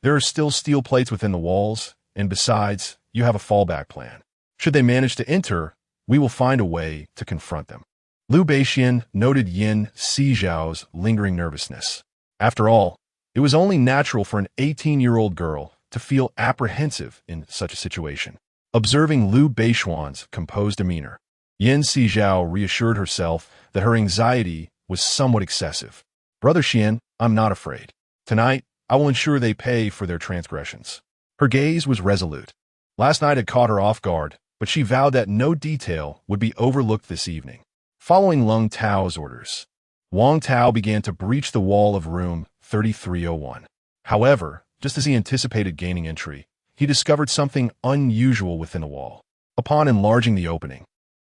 There are still steel plates within the walls, and besides, you have a fallback plan. Should they manage to enter, we will find a way to confront them." Liu Beixian noted Yan Sizhao's lingering nervousness. After all, it was only natural for an 18-year-old girl to feel apprehensive in such a situation. Observing Liu Beixian's composed demeanor, Yan Sizhao reassured herself that her anxiety was somewhat excessive. "Brother Xian, I'm not afraid. Tonight, I will ensure they pay for their transgressions." Her gaze was resolute. Last night had caught her off guard, but she vowed that no detail would be overlooked this evening. Following Lung Tao's orders, Wang Tao began to breach the wall of room 3301. However, just as he anticipated gaining entry, he discovered something unusual within the wall. Upon enlarging the opening,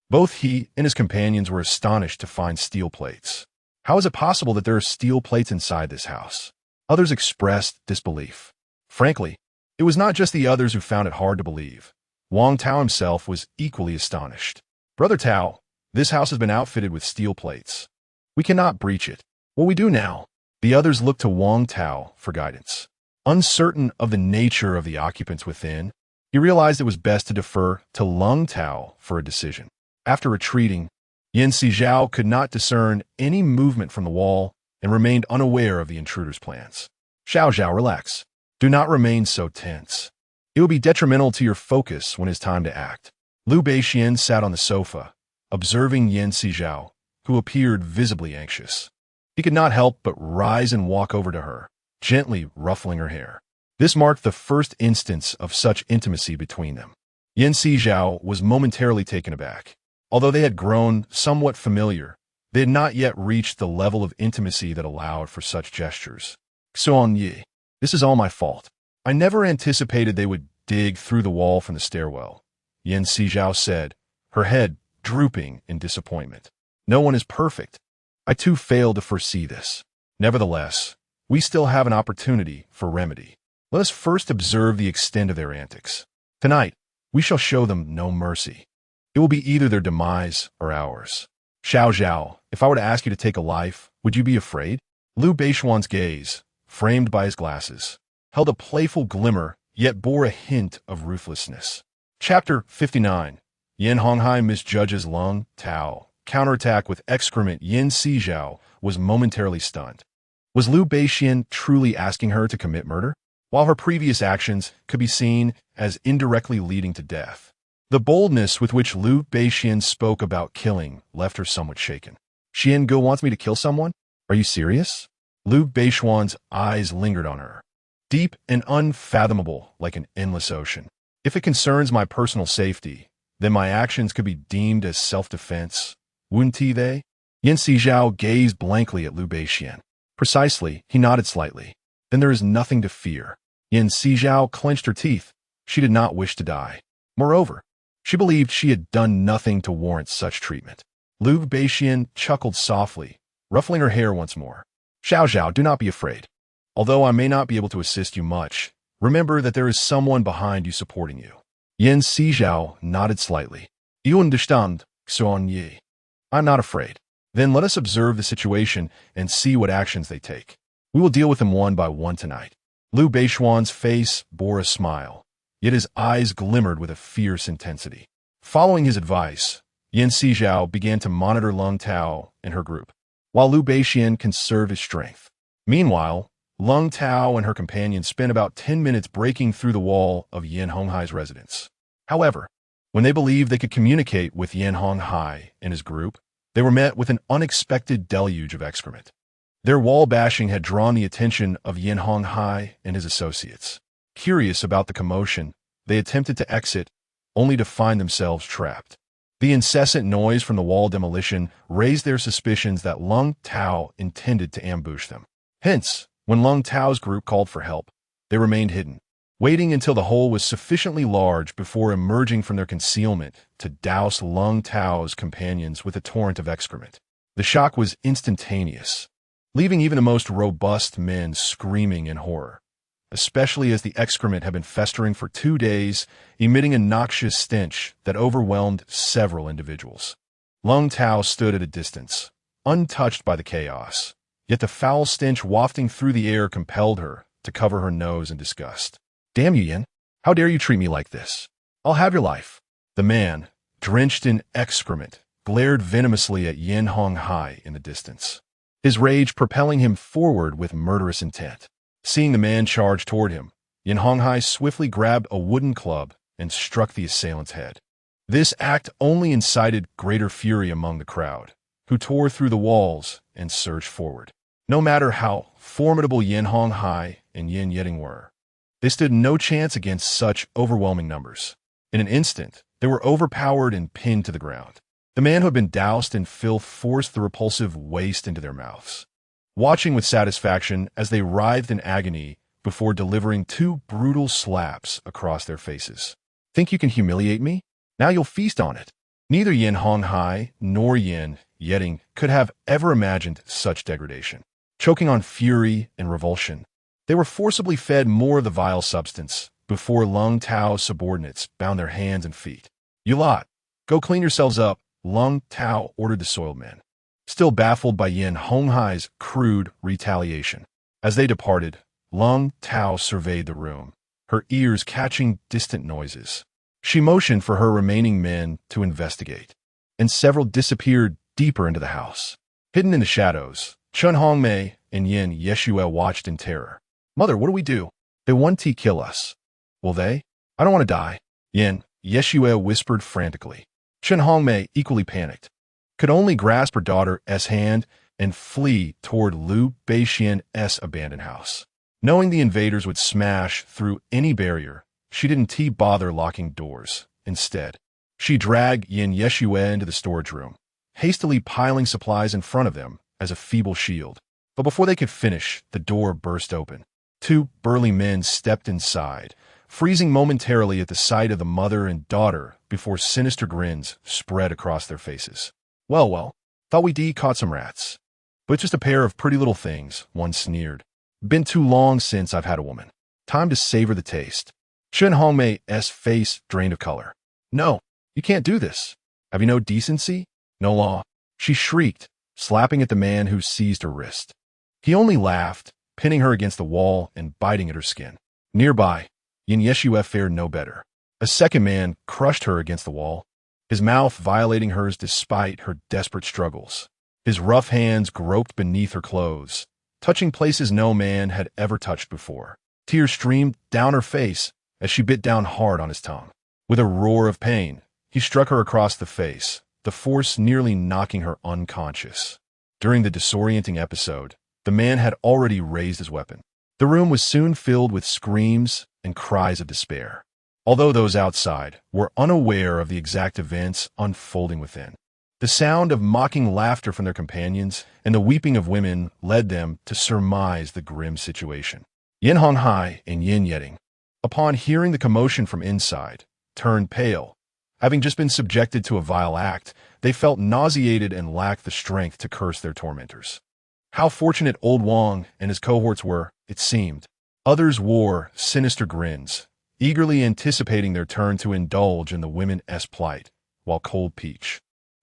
both he and his companions were astonished to find steel plates. "How is it possible that there are steel plates inside this house?" Others expressed disbelief. Frankly, it was not just the others who found it hard to believe. Wang Tao himself was equally astonished. "Brother Tao, this house has been outfitted with steel plates. We cannot breach it. What will we do now?" The others looked to Wang Tao for guidance. Uncertain of the nature of the occupants within, he realized it was best to defer to Lung Tao for a decision. After retreating, Yan Sizhao could not discern any movement from the wall and remained unaware of the intruder's plans. "Xiao, relax. Do not remain so tense. It will be detrimental to your focus when it's time to act." Liu Beixian sat on the sofa, observing Yan Sizhao, who appeared visibly anxious. He could not help but rise and walk over to her, gently ruffling her hair. This marked the first instance of such intimacy between them. Yan Sizhao was momentarily taken aback. Although they had grown somewhat familiar, they had not yet reached the level of intimacy that allowed for such gestures. "Xuan, this is all my fault. I never anticipated they would dig through the wall from the stairwell," Yan Sizhao said, her head drooping in disappointment. "No one is perfect. I too failed to foresee this. Nevertheless, we still have an opportunity for remedy. Let us first observe the extent of their antics. Tonight, we shall show them no mercy. It will be either their demise or ours." "Xiao, if I were to ask you to take a life, would you be afraid?" Liu Beixian's gaze, framed by his glasses, held a playful glimmer, yet bore a hint of ruthlessness. Chapter 59. Yan Honghai misjudges Lung Tao. Counterattack with excrement. Yan Sizhao was momentarily stunned. Was Liu Beixian truly asking her to commit murder? While her previous actions could be seen as indirectly leading to death, the boldness with which Liu Beixian spoke about killing left her somewhat shaken. "Xian Gu wants me to kill someone? Are you serious?" Liu Beixian's eyes lingered on her, deep and unfathomable like an endless ocean. "If it concerns my personal safety, then my actions could be deemed as self-defense, wouldn't they?" Yan Sizhao gazed blankly at Liu Beixian. "Precisely," he nodded slightly. "Then there is nothing to fear." Yan Sizhao clenched her teeth. She did not wish to die. Moreover, She believed she had done nothing to warrant such treatment. Lu Beixian chuckled softly, ruffling her hair once more. Xiao, do not be afraid. Although I may not be able to assist you much, remember that there is someone behind you supporting you. Yin Sizhao nodded slightly. You understand, Xuan Yi. I'm not afraid. Then let us observe the situation and see what actions they take. We will deal with them one by one tonight. Lu Beixian's face bore a smile, yet his eyes glimmered with a fierce intensity. Following his advice, Yin Sizhao began to monitor Lung Tao and her group, while Lu Beixian conserved his strength. Meanwhile, Lung Tao and her companion spent about 10 minutes breaking through the wall of Yin Honghai's residence. However, when they believed they could communicate with Yin Honghai and his group, they were met with an unexpected deluge of excrement. Their wall bashing had drawn the attention of Yin Honghai and his associates. Curious about the commotion, they attempted to exit, only to find themselves trapped. The incessant noise from the wall demolition raised their suspicions that Lung Tao intended to ambush them. Hence, when Lung Tao's group called for help, they remained hidden, waiting until the hole was sufficiently large before emerging from their concealment to douse Lung Tao's companions with a torrent of excrement. The shock was instantaneous, leaving even the most robust men screaming in horror, especially as the excrement had been festering for 2 days, emitting a noxious stench that overwhelmed several individuals. Lung Tao stood at a distance, untouched by the chaos, yet the foul stench wafting through the air compelled her to cover her nose in disgust. Damn you, Yin! How dare you treat me like this? I'll have your life. The man, drenched in excrement, glared venomously at Yin Honghai in the distance, his rage propelling him forward with murderous intent. Seeing the man charge toward him, Yin Honghai swiftly grabbed a wooden club and struck the assailant's head. This act only incited greater fury among the crowd, who tore through the walls and surged forward. No matter how formidable Yin Honghai and Yin Yeting were, they stood no chance against such overwhelming numbers. In an instant, they were overpowered and pinned to the ground. The man who had been doused in filth forced the repulsive waste into their mouths, watching with satisfaction as they writhed in agony before delivering 2 brutal slaps across their faces. Think you can humiliate me? Now you'll feast on it. Neither Yin Honghai nor Yin Yeting could have ever imagined such degradation. Choking on fury and revulsion, they were forcibly fed more of the vile substance before Lung Tao's subordinates bound their hands and feet. You lot, go clean yourselves up, Lung Tao ordered the soiled men, still baffled by Yin Honghai's crude retaliation. As they departed, Lung Tao surveyed the room, her ears catching distant noises. She motioned for her remaining men to investigate, and several disappeared deeper into the house. Hidden in the shadows, Chun Hongmei and Yin Yeshua watched in terror. Mother, what do we do? They want to kill us. Will they? I don't want to die. Yin Yeshua whispered frantically. Chun Hongmei, equally panicked, could only grasp her daughter's hand and flee toward Lu Beixian's abandoned house. Knowing the invaders would smash through any barrier, she didn't bother locking doors. Instead, she dragged Yin Yeshua into the storage room, hastily piling supplies in front of them as a feeble shield. But before they could finish, the door burst open. 2 burly men stepped inside, freezing momentarily at the sight of the mother and daughter before sinister grins spread across their faces. Well, thought we caught some rats. But just a pair of pretty little things, one sneered. Been too long since I've had a woman. Time to savor the taste. Chun Hongmei's face drained of color. No, you can't do this. Have you no decency? No law? She shrieked, slapping at the man who seized her wrist. He only laughed, pinning her against the wall and biting at her skin. Nearby, Yin Yeshua fared no better. A second man crushed her against the wall, his mouth violating hers despite her desperate struggles. His rough hands groped beneath her clothes, touching places no man had ever touched before. Tears streamed down her face as she bit down hard on his tongue. With a roar of pain, he struck her across the face, the force nearly knocking her unconscious. During the disorienting episode, the man had already raised his weapon. The room was soon filled with screams and cries of despair, although those outside were unaware of the exact events unfolding within. The sound of mocking laughter from their companions and the weeping of women led them to surmise the grim situation. Yin Honghai and Yin Yeting, upon hearing the commotion from inside, turned pale, Having just been subjected to a vile act, they felt nauseated and lacked the strength to curse their tormentors. How fortunate old Wang and his cohorts were, it seemed. Others wore sinister grins, eagerly anticipating their turn to indulge in the women's plight, while Cold Peach,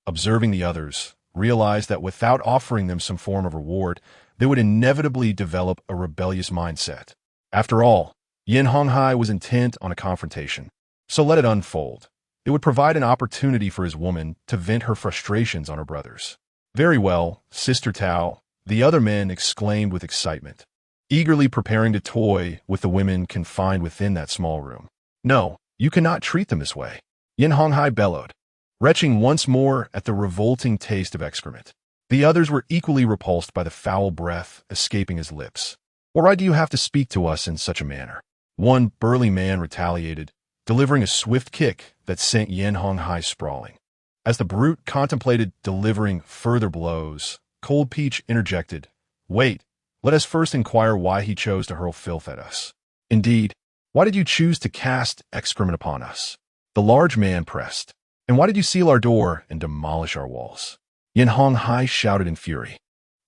observing the others, realized that without offering them some form of reward, they would inevitably develop a rebellious mindset. After all, Yin Honghai was intent on a confrontation, so let it unfold. It would provide an opportunity for his woman to vent her frustrations on her brothers. Very well, Sister Tao, the other men exclaimed with excitement, eagerly preparing to toy with the women confined within that small room. No, you cannot treat them this way, Yin Honghai bellowed, retching once more at the revolting taste of excrement. The others were equally repulsed by the foul breath escaping his lips. Why do you have to speak to us in such a manner? One burly man retaliated, delivering a swift kick that sent Yin Honghai sprawling. As the brute contemplated delivering further blows, Cold Peach interjected, "Wait, let us first inquire why he chose to hurl filth at us. Indeed, why did you choose to cast excrement upon us?" The large man pressed. "And why did you seal our door and demolish our walls?" Yin Honghai shouted in fury.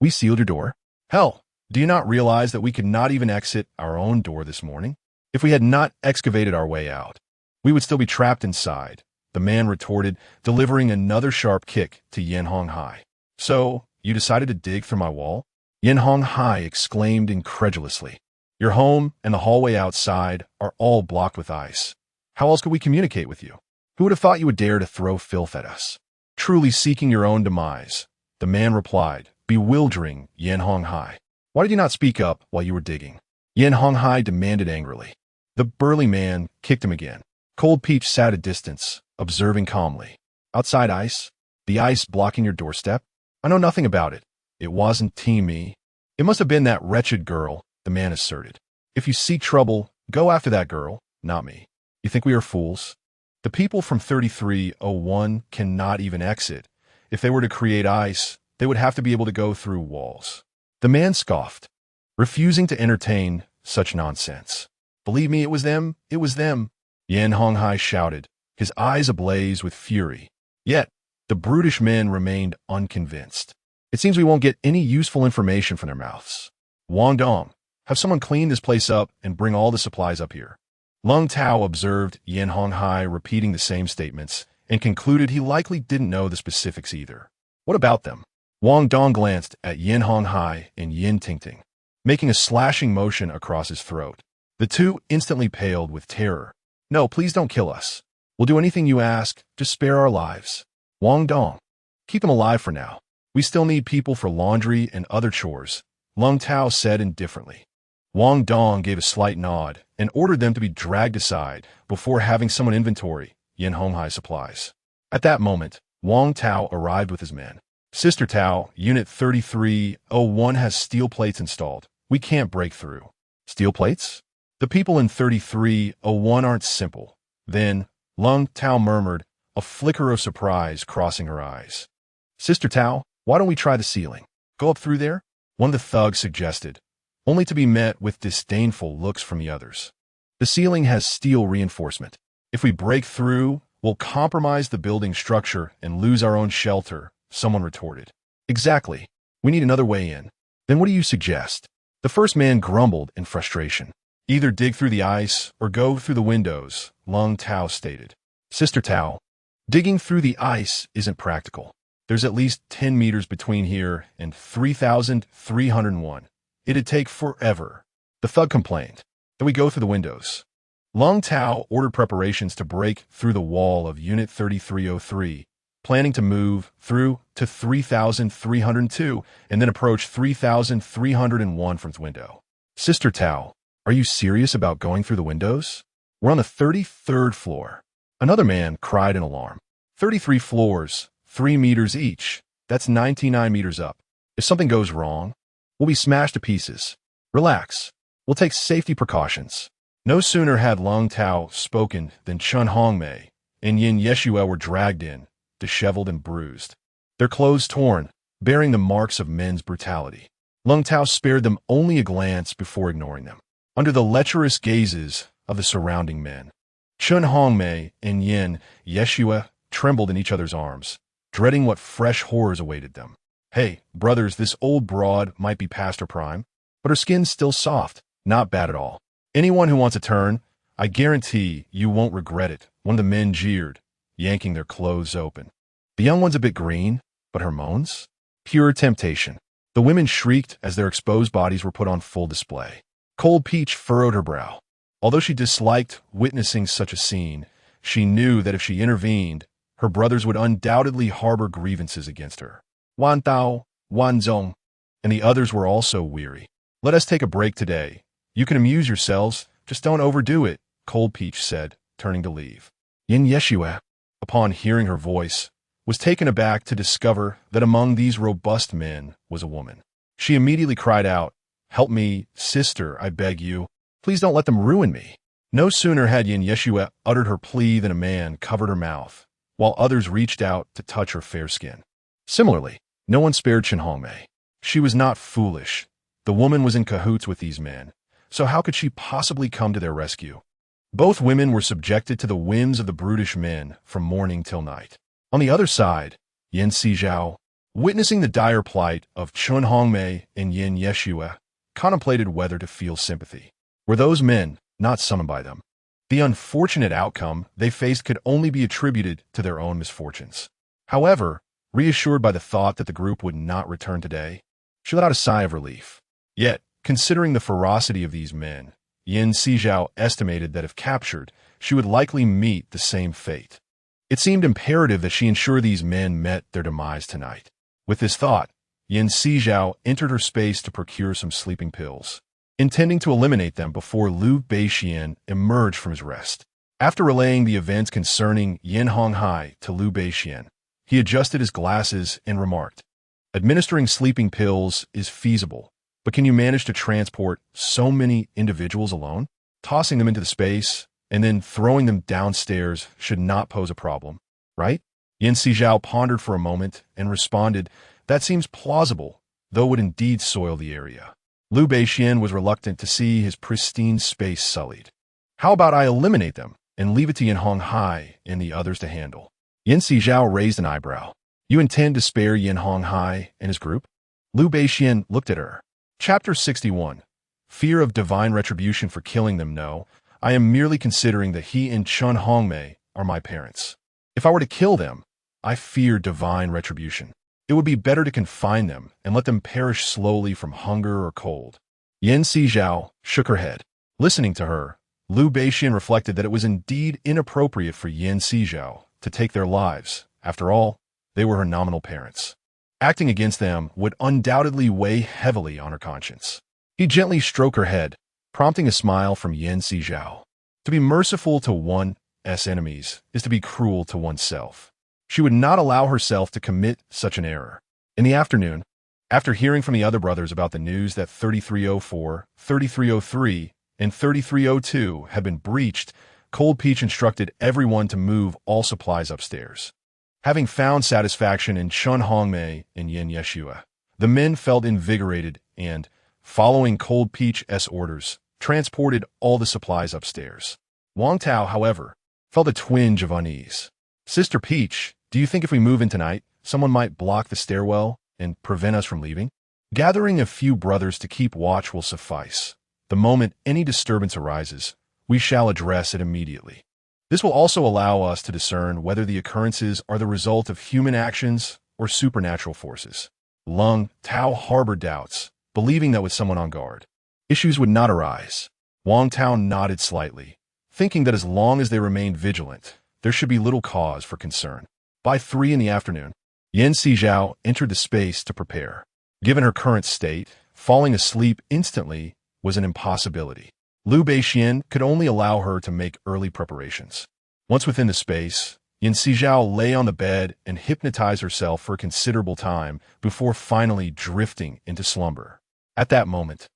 "We sealed your door? Hell, do you not realize that we could not even exit our own door this morning? If we had not excavated our way out, we would still be trapped inside," the man retorted, delivering another sharp kick to Yin Honghai. "So, you decided to dig through my wall?" Yin Honghai exclaimed incredulously. "Your home and the hallway outside are all blocked with ice. How else could we communicate with you? Who would have thought you would dare to throw filth at us? Truly seeking your own demise," the man replied, bewildering Yin Honghai. "Why did you not speak up while you were digging?" Yin Honghai demanded angrily. The burly man kicked him again. Cold Peach sat a distance, observing calmly. "Outside ice? The ice blocking your doorstep? I know nothing about it. It wasn't me. It must have been that wretched girl," the man asserted. "If you seek trouble, go after that girl, not me. You think we are fools? The people from 3301 cannot even exit. If they were to create ice, they would have to be able to go through walls." The man scoffed, refusing to entertain such nonsense. "Believe me, it was them. It was them," Yin Honghai shouted, his eyes ablaze with fury. Yet, the brutish men remained unconvinced. "It seems we won't get any useful information from their mouths. Wang Dong, have someone clean this place up and bring all the supplies up here." Lung Tao observed Yin Honghai repeating the same statements and concluded he likely didn't know the specifics either. "What about them?" Wang Dong glanced at Yin Honghai and Yin Tingting, making a slashing motion across his throat. The two instantly paled with terror. "No, please don't kill us. We'll do anything you ask, just spare our lives." "Wang Dong, keep them alive for now. We still need people for laundry and other chores," Lung Tao said indifferently. Wang Dong gave a slight nod and ordered them to be dragged aside before having someone inventory Yin Honghai supplies. At that moment, Wang Tao arrived with his men. "Sister Tao, Unit 3301 has steel plates installed. We can't break through." "Steel plates? The people in 3301 aren't simple." Then, Lung Tao murmured, a flicker of surprise crossing her eyes. "Sister Tao, why don't we try the ceiling? Go up through there?" one of the thugs suggested, only to be met with disdainful looks from the others. "The ceiling has steel reinforcement. If we break through, we'll compromise the building structure and lose our own shelter," someone retorted. "Exactly. We need another way in." "Then what do you suggest?" The first man grumbled in frustration. "Either dig through the ice or go through the windows," Lung Tao stated. "Sister Tao, digging through the ice isn't practical. There's at least 10 meters between here and 3,301. It'd take forever," the thug complained. "Then we go through the windows." Lung Tao ordered preparations to break through the wall of Unit 3303, planning to move through to 3,302 and then approach 3,301 from the window. "Sister Tao, are you serious about going through the windows? We're on the 33rd floor." Another man cried in alarm. 33 floors, 3 meters each. That's 99 meters up. If something goes wrong, we'll be smashed to pieces. Relax. We'll take safety precautions. No sooner had Lung Tao spoken than Chun Hongmei and Yin Yeshua were dragged in, disheveled and bruised, their clothes torn, bearing the marks of men's brutality. Lung Tao spared them only a glance before ignoring them. Under the lecherous gazes of the surrounding men, Chun Hongmei and Yin Yeshua trembled in each other's arms, dreading what fresh horrors awaited them. Hey, brothers, this old broad might be past her prime, but her skin's still soft. Not bad at all. Anyone who wants a turn, I guarantee you won't regret it, one of the men jeered, yanking their clothes open. The young one's a bit green, but her moans? Pure temptation. The women shrieked as their exposed bodies were put on full display. Cold Peach furrowed her brow. Although she disliked witnessing such a scene, she knew that if she intervened, her brothers would undoubtedly harbor grievances against her. Wan Tao, Wan Zong, and the others were also weary. Let us take a break today. You can amuse yourselves, just don't overdo it, Cold Peach said, turning to leave. Yin Yeshua, upon hearing her voice, was taken aback to discover that among these robust men was a woman. She immediately cried out, "Help me, sister, I beg you. Please don't let them ruin me." No sooner had Yin Yeshua uttered her plea than a man covered her mouth, while others reached out to touch her fair skin. Similarly, no one spared Chen Hongmei. She was not foolish. The woman was in cahoots with these men, so how could she possibly come to their rescue? Both women were subjected to the whims of the brutish men from morning till night. On the other side, Yin Sizhao, witnessing the dire plight of Chun Hongmei and Yin Yeshua, contemplated whether to feel sympathy. Were those men not summoned by them? The unfortunate outcome they faced could only be attributed to their own misfortunes. However, reassured by the thought that the group would not return today, she let out a sigh of relief. Yet, considering the ferocity of these men, Yin Sizhao estimated that if captured, she would likely meet the same fate. It seemed imperative that she ensure these men met their demise tonight. With this thought, Yin Sizhao entered her space to procure some sleeping pills, intending to eliminate them before Liu Beixian emerged from his rest. After relaying the events concerning Yin Honghai to Liu Beixian, he adjusted his glasses and remarked, "Administering sleeping pills is feasible, but can you manage to transport so many individuals alone? Tossing them into the space and then throwing them downstairs should not pose a problem, right?" Yin Sizhao pondered for a moment and responded, "That seems plausible, though it would indeed soil the area." Liu Beixian was reluctant to see his pristine space sullied. "How about I eliminate them and leave it to Yin Honghai and the others to handle?" Yin Sizhao raised an eyebrow. "You intend to spare Yin Honghai and his group?" Liu Beixian looked at her. Chapter 61. Fear of divine retribution for killing them. No, I am merely considering that he and Chun Hongmei are my parents. If I were to kill them, I fear divine retribution. It would be better to confine them and let them perish slowly from hunger or cold. Yin Sizhao shook her head. Listening to her, Liu Beixian reflected that it was indeed inappropriate for Yin Sizhao to take their lives. After all, they were her nominal parents. Acting against them would undoubtedly weigh heavily on her conscience. He gently stroked her head, prompting a smile from Yin Sizhao. To be merciful to one's enemies is to be cruel to oneself. She would not allow herself to commit such an error. In the afternoon, after hearing from the other brothers about the news that 3304, 3303, and 3302 had been breached, Cold Peach instructed everyone to move all supplies upstairs. Having found satisfaction in Chun Hongmei and Yin Yeshua, the men felt invigorated and, following Cold Peach's orders, transported all the supplies upstairs. Wang Tao, however, felt a twinge of unease. "Sister Peach, do you think if we move in tonight, someone might block the stairwell and prevent us from leaving? Gathering a few brothers to keep watch will suffice. The moment any disturbance arises, we shall address it immediately. This will also allow us to discern whether the occurrences are the result of human actions or supernatural forces." Lung Tao harbored doubts, believing that with someone on guard, issues would not arise. Wang Tao nodded slightly, thinking that as long as they remained vigilant, there should be little cause for concern. By 3 in the afternoon, Yin Sizhao entered the space to prepare. Given her current state, falling asleep instantly was an impossibility. Liu Beixian could only allow her to make early preparations. Once within the space, Yin Sizhao lay on the bed and hypnotized herself for a considerable time before finally drifting into slumber. At that moment,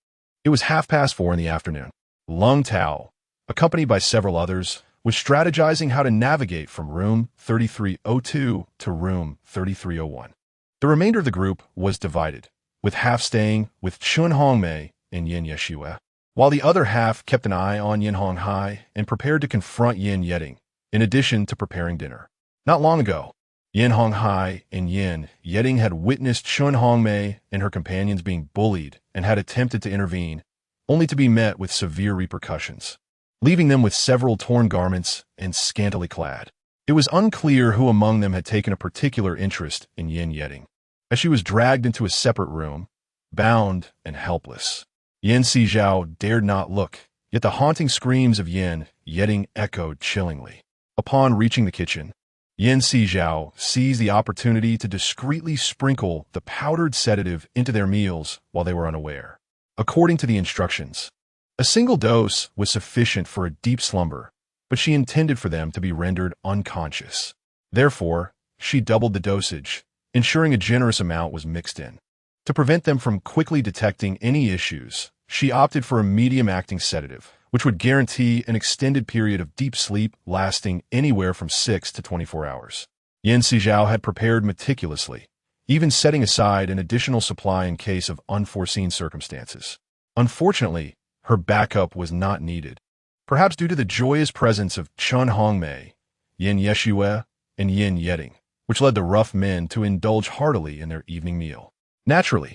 it was 4:30 in the afternoon. Lung Tao, accompanied by several others, was strategizing how to navigate from room 3302 to room 3301. The remainder of the group was divided, with half staying with Chun Hongmei and Yin Yeshua, while the other half kept an eye on Yin Honghai and prepared to confront Yin Yeding, in addition to preparing dinner. Not long ago, Yin Honghai and Yin Yeding had witnessed Chun Hongmei and her companions being bullied and had attempted to intervene, only to be met with severe repercussions, leaving them with several torn garments and scantily clad. It was unclear who among them had taken a particular interest in Yin Yeding, as she was dragged into a separate room, bound and helpless. Yin Sizhao dared not look, yet the haunting screams of Yin Yeding echoed chillingly. Upon reaching the kitchen, Yin Sizhao seized the opportunity to discreetly sprinkle the powdered sedative into their meals while they were unaware. According to the instructions, a single dose was sufficient for a deep slumber, but she intended for them to be rendered unconscious. Therefore, she doubled the dosage, ensuring a generous amount was mixed in. To prevent them from quickly detecting any issues, she opted for a medium-acting sedative, which would guarantee an extended period of deep sleep lasting anywhere from 6 to 24 hours. Yin Sizhao had prepared meticulously, even setting aside an additional supply in case of unforeseen circumstances. Unfortunately, her backup was not needed, perhaps due to the joyous presence of Chun Hongmei, Yin Yeshue, and Yin Yeding, which led the rough men to indulge heartily in their evening meal. Naturally,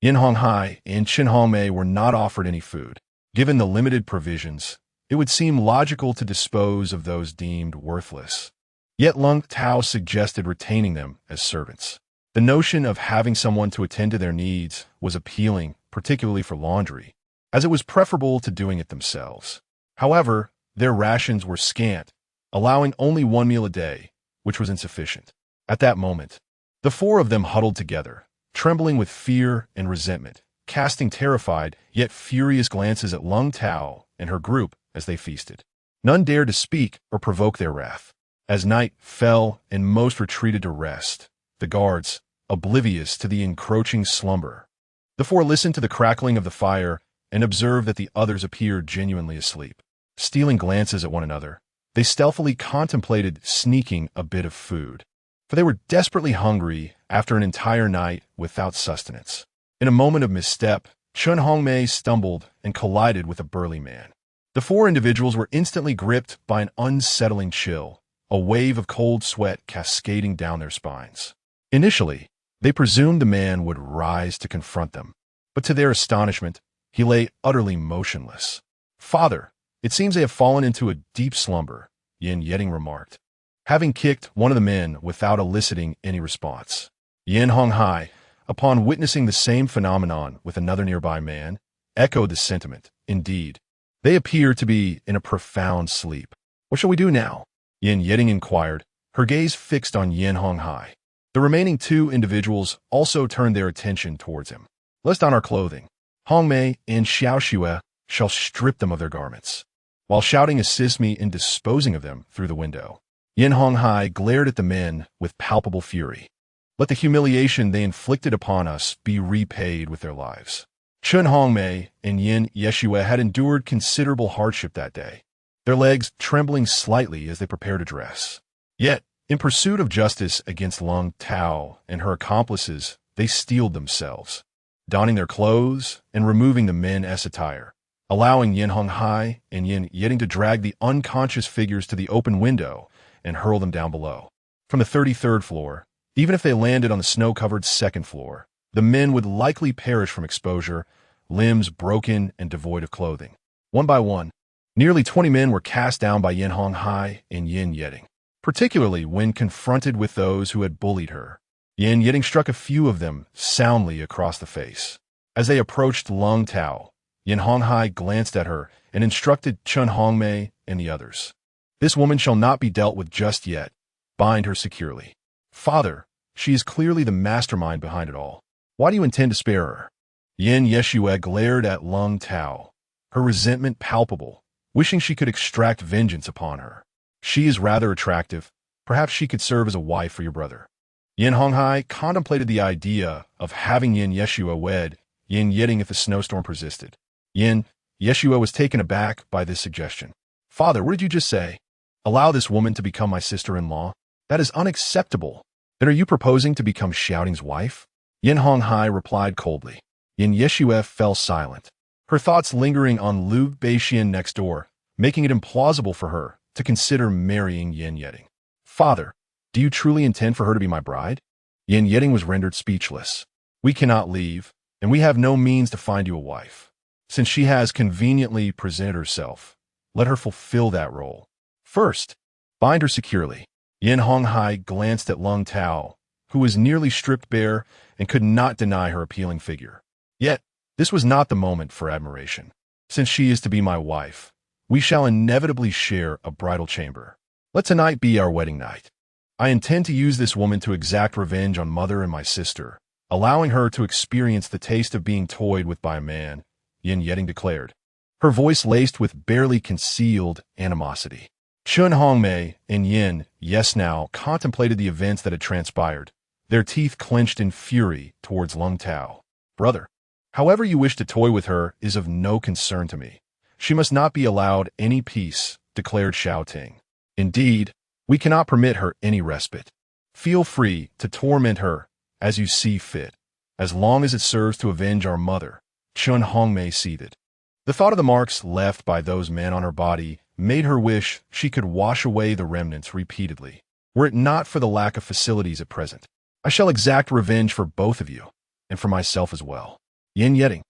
Yin Honghai and Chun Hongmei were not offered any food. Given the limited provisions, it would seem logical to dispose of those deemed worthless. Yet Lung Tao suggested retaining them as servants. The notion of having someone to attend to their needs was appealing, particularly for laundry, as it was preferable to doing it themselves. However, their rations were scant, allowing only one meal a day, which was insufficient. At that moment, the four of them huddled together, trembling with fear and resentment, casting terrified yet furious glances at Lung Tao and her group as they feasted. None dared to speak or provoke their wrath. As night fell and most retreated to rest, the guards, oblivious to the encroaching slumber, the four listened to the crackling of the fire and observed that the others appeared genuinely asleep. Stealing glances at one another, they stealthily contemplated sneaking a bit of food, for they were desperately hungry after an entire night without sustenance. In a moment of misstep, Chun Hongmei stumbled and collided with a burly man. The four individuals were instantly gripped by an unsettling chill, a wave of cold sweat cascading down their spines. Initially, they presumed the man would rise to confront them, but to their astonishment, he lay utterly motionless. "Father, it seems they have fallen into a deep slumber," Yin Yeding remarked, having kicked one of the men without eliciting any response. Yin Honghai, upon witnessing the same phenomenon with another nearby man, echoed the sentiment. Indeed, they appear to be in a profound sleep. "What shall we do now?" Yin Yeding inquired, her gaze fixed on Yin Honghai. The remaining two individuals also turned their attention towards him. "Let's don our clothing. Hongmei and Xiaoxue shall strip them of their garments," while shouting assist me in disposing of them through the window. Yin Honghai glared at the men with palpable fury. "Let the humiliation they inflicted upon us be repaid with their lives." Chun Hongmei and Yin Yeshue had endured considerable hardship that day, their legs trembling slightly as they prepared to dress. Yet, in pursuit of justice against Lung Tao and her accomplices, they steeled themselves, donning their clothes and removing the men's attire, allowing Yin Honghai and Yin Yeding to drag the unconscious figures to the open window and hurl them down below. From the 33rd floor, even if they landed on the snow-covered second floor, the men would likely perish from exposure, limbs broken and devoid of clothing. One by one, nearly 20 men were cast down by Yin Honghai and Yin Yeding, particularly when confronted with those who had bullied her. Yin Yeding struck a few of them soundly across the face. As they approached Lung Tao, Yin Honghai glanced at her and instructed Chun Hongmei and the others. "This woman shall not be dealt with just yet. Bind her securely." "Father, she is clearly the mastermind behind it all. Why do you intend to spare her?" Yin Yeshue glared at Lung Tao, her resentment palpable, wishing she could extract vengeance upon her. "She is rather attractive. Perhaps she could serve as a wife for your brother." Yin Honghai contemplated the idea of having Yin Yeshue wed Yin Yeding if the snowstorm persisted. Yin Yeshue was taken aback by this suggestion. "Father, what did you just say? Allow this woman to become my sister-in-law? That is unacceptable. Then are you proposing to become Shouting's wife?" Yin Honghai replied coldly. Yin Yeshue fell silent, her thoughts lingering on Liu Beixian next door, making it implausible for her to consider marrying Yan Yeting. Father, do you truly intend for her to be my bride? Yan Yeting was rendered speechless. We cannot leave, and we have no means to find you a wife. Since she has conveniently presented herself, let her fulfill that role. First, bind her securely. Yin Honghai glanced at Lung Tao, who was nearly stripped bare and could not deny her appealing figure. Yet, this was not the moment for admiration. Since she is to be my wife, we shall inevitably share a bridal chamber. Let tonight be our wedding night. I intend to use this woman to exact revenge on mother and my sister, allowing her to experience the taste of being toyed with by a man, Yin Yeting declared, her voice laced with barely concealed animosity. Chun Hongmei and Yin, yes now, contemplated the events that had transpired, their teeth clenched in fury towards Lung Tao. Brother, however you wish to toy with her is of no concern to me. She must not be allowed any peace, declared Xiao Ting. Indeed, we cannot permit her any respite. Feel free to torment her as you see fit, as long as it serves to avenge our mother, Chun Hongmei seethed. The thought of the marks left by those men on her body made her wish she could wash away the remnants repeatedly, were it not for the lack of facilities at present. I shall exact revenge for both of you, and for myself as well. Yin Yeting,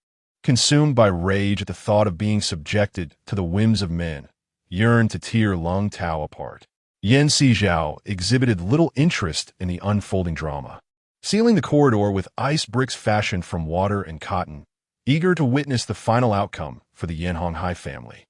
consumed by rage at the thought of being subjected to the whims of men, yearned to tear Lung Tao apart. Yin Sizhao exhibited little interest in the unfolding drama, sealing the corridor with ice bricks fashioned from water and cotton, eager to witness the final outcome for the Yin Honghai family.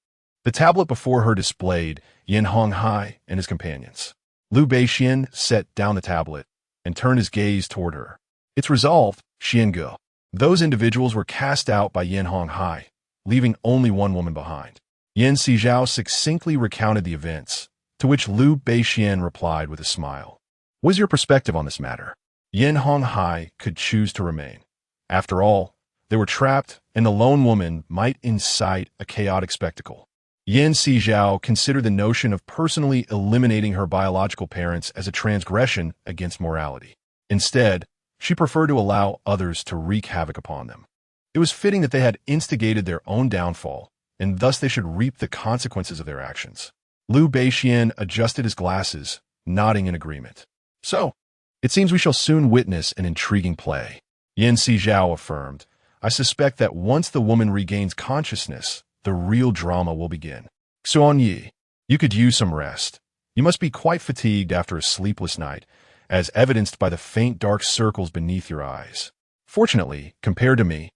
The tablet before her displayed Yin Honghai and his companions. Liu Beixian set down the tablet and turned his gaze toward her. It's resolved, Xiange. Those individuals were cast out by Yin Honghai, leaving only one woman behind. Yin Sizhao succinctly recounted the events, to which Liu Beixian replied with a smile. What is your perspective on this matter? Yin Honghai could choose to remain. After all, they were trapped, and the lone woman might incite a chaotic spectacle. Yin Sizhao considered the notion of personally eliminating her biological parents as a transgression against morality. Instead, she preferred to allow others to wreak havoc upon them. It was fitting that they had instigated their own downfall, and thus they should reap the consequences of their actions. Liu Beixian adjusted his glasses, nodding in agreement. So, it seems we shall soon witness an intriguing play. Yin Sizhao affirmed, I suspect that once the woman regains consciousness, the real drama will begin. Xuan Yi, you could use some rest. You must be quite fatigued after a sleepless night, as evidenced by the faint dark circles beneath your eyes. Fortunately, compared to me,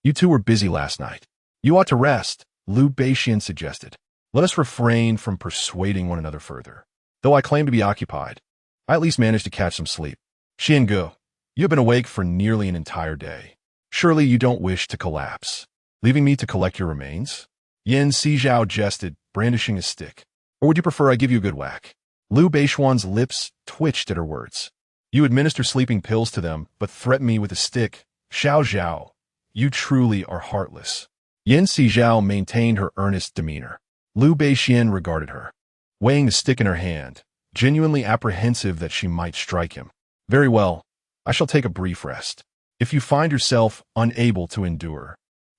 you two were busy last night. You ought to rest, Liu Beixian suggested. Let us refrain from persuading one another further. Though I claim to be occupied, I at least managed to catch some sleep. Xiange, you have been awake for nearly an entire day. Surely you don't wish to collapse, leaving me to collect your remains? Yin Sizhao jested, brandishing his stick. Or would you prefer I give you a good whack? Liu Beixian's lips twitched at her words. You administer sleeping pills to them, but threaten me with a stick. Xiao Zhao, you truly are heartless. Yin Sizhao maintained her earnest demeanor. Liu Beixian regarded her, weighing the stick in her hand, genuinely apprehensive that she might strike him. Very well, I shall take a brief rest. If you find yourself unable to endure,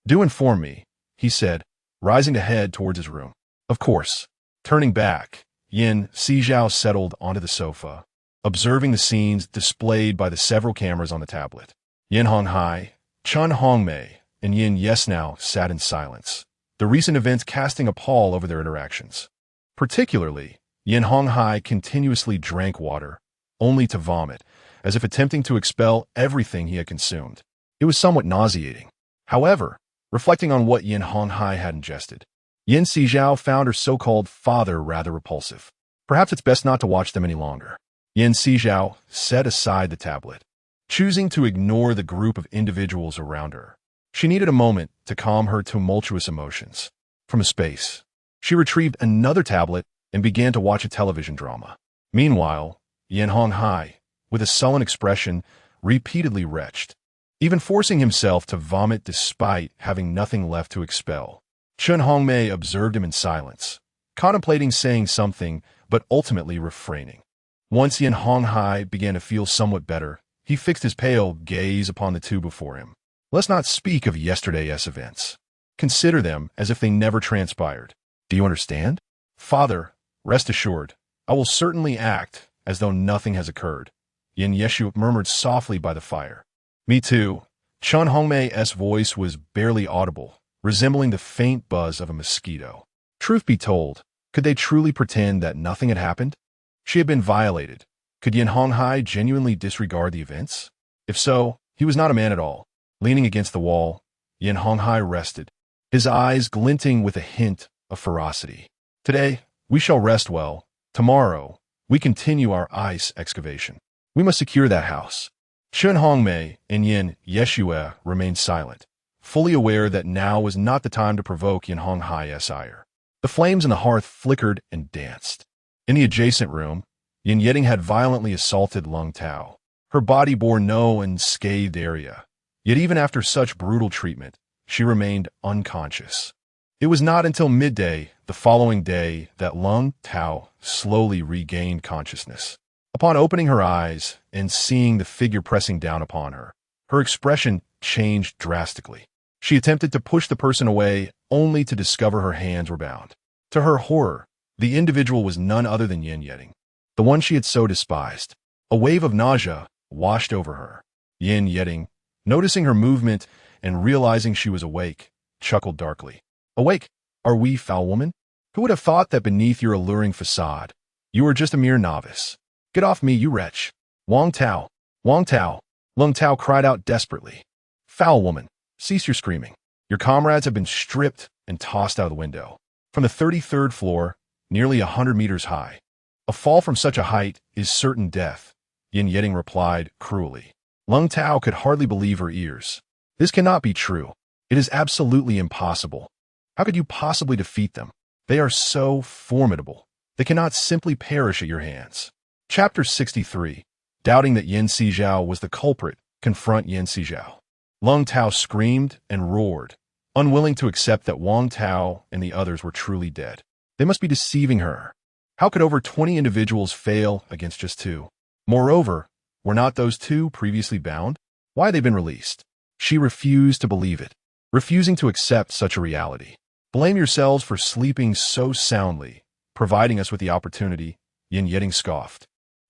do inform me, he said, rising to head towards his room. Of course. Turning back, Yin Sizhao settled onto the sofa, observing the scenes displayed by the several cameras on the tablet. Yin Honghai, Chun Hongmei, and Yin Yesnao sat in silence, the recent events casting a pall over their interactions. Particularly, Yin Honghai continuously drank water, only to vomit, as if attempting to expel everything he had consumed. It was somewhat nauseating. However, reflecting on what Yin Honghai had ingested, Yin Sizhao found her so-called father rather repulsive. Perhaps it's best not to watch them any longer. Yin Sizhao set aside the tablet, choosing to ignore the group of individuals around her. She needed a moment to calm her tumultuous emotions. From a space, she retrieved another tablet and began to watch a television drama. Meanwhile, Yin Honghai, with a sullen expression, repeatedly retched, even forcing himself to vomit despite having nothing left to expel. Chun Hongmei observed him in silence, contemplating saying something, but ultimately refraining. Once Yin Honghai began to feel somewhat better, he fixed his pale gaze upon the two before him. Let's not speak of yesterday's events. Consider them as if they never transpired. Do you understand? Father, rest assured, I will certainly act as though nothing has occurred. Yin Yeshu murmured softly by the fire. Me too. Chun Hongmei's voice was barely audible, resembling the faint buzz of a mosquito. Truth be told, could they truly pretend that nothing had happened? She had been violated. Could Yin Honghai genuinely disregard the events? If so, he was not a man at all. Leaning against the wall, Yin Honghai rested, his eyes glinting with a hint of ferocity. Today, we shall rest well. Tomorrow, we continue our ice excavation. We must secure that house. Chun Hongmei and Yin Yeshue remained silent, fully aware that now was not the time to provoke Yin Honghai's ire. The flames in the hearth flickered and danced. In the adjacent room, Yin Yeding had violently assaulted Lung Tao. Her body bore no unscathed area. Yet even after such brutal treatment, she remained unconscious. It was not until midday the following day that Lung Tao slowly regained consciousness. Upon opening her eyes and seeing the figure pressing down upon her, her expression changed drastically. She attempted to push the person away, only to discover her hands were bound. To her horror, the individual was none other than Yin Yeding, the one she had so despised. A wave of nausea washed over her. Yin Yeding, noticing her movement and realizing she was awake, chuckled darkly. Awake? Are we, foul woman? Who would have thought that beneath your alluring facade, you were just a mere novice? Get off me, you wretch. Wang Tao! Wang Tao! Lung Tao cried out desperately. Foul woman, cease your screaming. Your comrades have been stripped and tossed out of the window. From the 33rd floor, nearly 100 meters high. A fall from such a height is certain death, Yin Yeding replied cruelly. Lung Tao could hardly believe her ears. This cannot be true. It is absolutely impossible. How could you possibly defeat them? They are so formidable. They cannot simply perish at your hands. Chapter 63. Doubting that Yin Sizhao was the culprit, confront Yin Sizhao. Lung Tao screamed and roared, unwilling to accept that Wang Tao and the others were truly dead. They must be deceiving her. How could over 20 individuals fail against just 2? Moreover, were not those 2 previously bound? Why had they been released? She refused to believe it, refusing to accept such a reality. Blame yourselves for sleeping so soundly, providing us with the opportunity, Yin Yeding scoffed.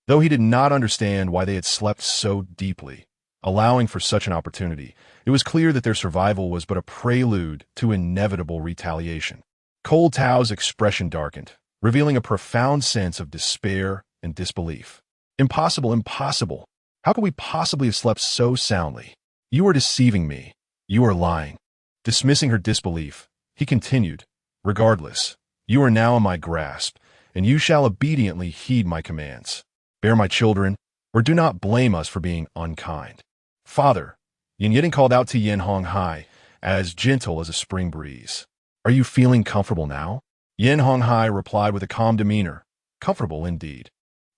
Though he did not understand why they had slept so deeply, allowing for such an opportunity, it was clear that their survival was but a prelude to inevitable retaliation. Cold Tao's expression darkened, revealing a profound sense of despair and disbelief. Impossible, impossible. How could we possibly have slept so soundly? You are deceiving me. You are lying. Dismissing her disbelief, he continued, regardless, you are now in my grasp, and you shall obediently heed my commands. Bear my children, or do not blame us for being unkind. Father, Yin Yeding called out to Yin Honghai, as gentle as a spring breeze. Are you feeling comfortable now? Yin Honghai replied with a calm demeanor. Comfortable indeed.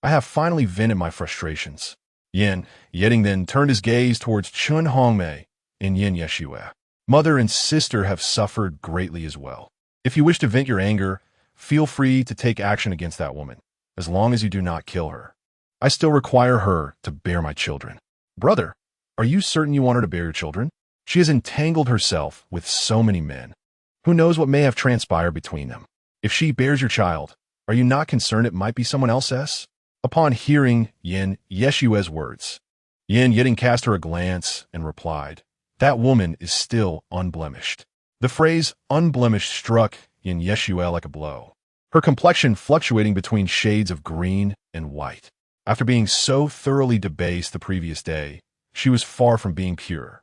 I have finally vented my frustrations. Yin Yeding then turned his gaze towards Chun Hongmei and Yin Yeshue. Mother and sister have suffered greatly as well. If you wish to vent your anger, feel free to take action against that woman, as long as you do not kill her. I still require her to bear my children. Brother, are you certain you want her to bear your children? She has entangled herself with so many men. Who knows what may have transpired between them? If she bears your child, are you not concerned it might be someone else's? Upon hearing Yin Yeshue's words, Yin Yeding cast her a glance and replied, that woman is still unblemished. The phrase unblemished struck Yin Yeshue like a blow, her complexion fluctuating between shades of green and white. After being so thoroughly debased the previous day, she was far from being pure.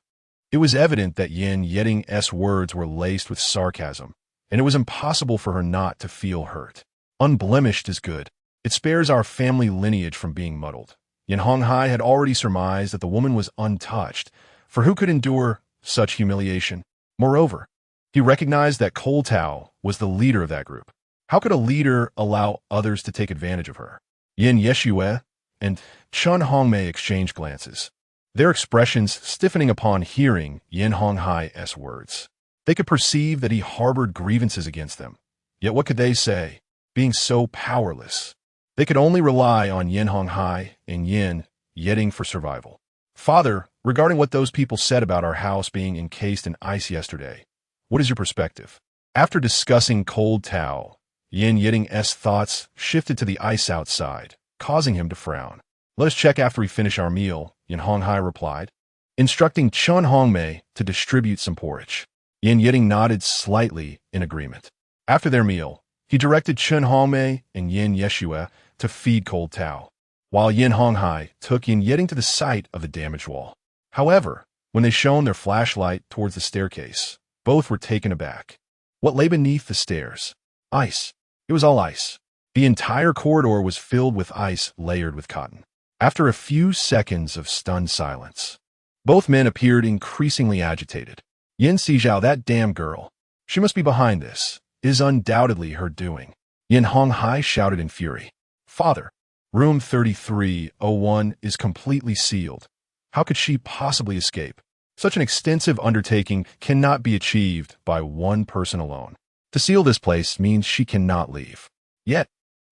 It was evident that Yin Yeding's words were laced with sarcasm, and it was impossible for her not to feel hurt. Unblemished is good. It spares our family lineage from being muddled. Yin Honghai had already surmised that the woman was untouched, for who could endure such humiliation? Moreover, he recognized that Cold Tao was the leader of that group. How could a leader allow others to take advantage of her? Yin Yeshue and Chun Hongmei exchanged glances, their expressions stiffening upon hearing Yin Honghai's words. They could perceive that he harbored grievances against them. Yet what could they say, being so powerless? They could only rely on Yin Honghai and Yin Yeding for survival. Father, regarding what those people said about our house being encased in ice yesterday, What is your perspective? After discussing cold Tao, Yin Yiding's thoughts shifted to the ice outside, causing him to frown. Let us check after we finish our meal, Yin Honghai replied, instructing Chun Hongmei to distribute some porridge. Yin Yiding nodded slightly in agreement. After their meal, he directed Chun Hongmei and Yin Yeshua to feed cold Tao, while Yin Honghai took Yin Yiding to the site of the damaged wall. However, when they shone their flashlight towards the staircase, both were taken aback. What lay beneath the stairs? Ice. It was all ice. The entire corridor was filled with ice layered with cotton. After a few seconds of stunned silence, both men appeared increasingly agitated. Yin Sizhao, that damn girl. She must be behind this. It is undoubtedly her doing. Yin Honghai shouted in fury. Father, room 3301 is completely sealed. How could she possibly escape? Such an extensive undertaking cannot be achieved by one person alone. To seal this place means she cannot leave. Yet,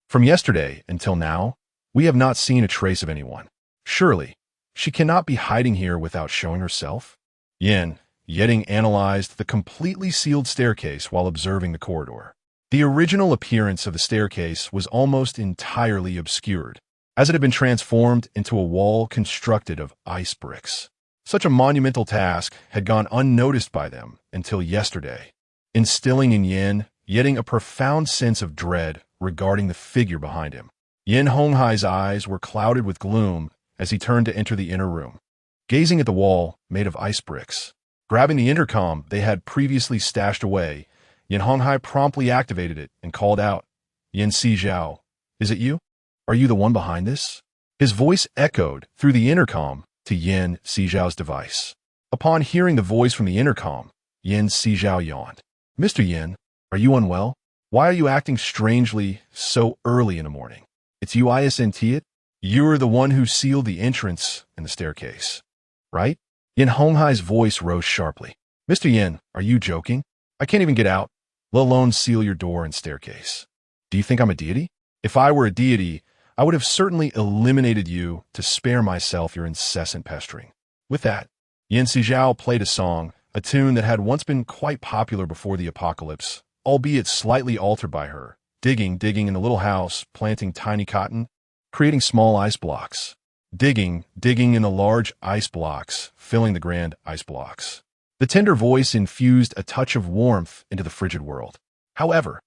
from yesterday until now, we have not seen a trace of anyone. Surely, she cannot be hiding here without showing herself? Yin Yiding analyzed the completely sealed staircase while observing the corridor. The original appearance of the staircase was almost entirely obscured, as it had been transformed into a wall constructed of ice bricks. Such a monumental task had gone unnoticed by them until yesterday, instilling in Yin Yiding a profound sense of dread regarding the figure behind him. Yin Honghai's eyes were clouded with gloom as he turned to enter the inner room, gazing at the wall made of ice bricks. Grabbing the intercom they had previously stashed away, Yin Honghai promptly activated it and called out, Yin Sizhao, is it you? Are you the one behind this? His voice echoed through the intercom to Yin Sizhao's device. Upon hearing the voice from the intercom, Yin Sizhao yawned. Mr. Yin, are you unwell? Why are you acting strangely so early in the morning? It's you, isn't it? You're the one who sealed the entrance and the staircase, right? Yin Honghai's voice rose sharply. Mr. Yin, are you joking? I can't even get out, let alone seal your door and staircase. Do you think I'm a deity? If I were a deity, I would have certainly eliminated you to spare myself your incessant pestering. With that, Yin Sizhao played a song, a tune that had once been quite popular before the apocalypse, albeit slightly altered by her, digging in the little house, planting tiny cotton, creating small ice blocks, digging in the large ice blocks, filling the grand ice blocks. The tender voice infused a touch of warmth into the frigid world. However,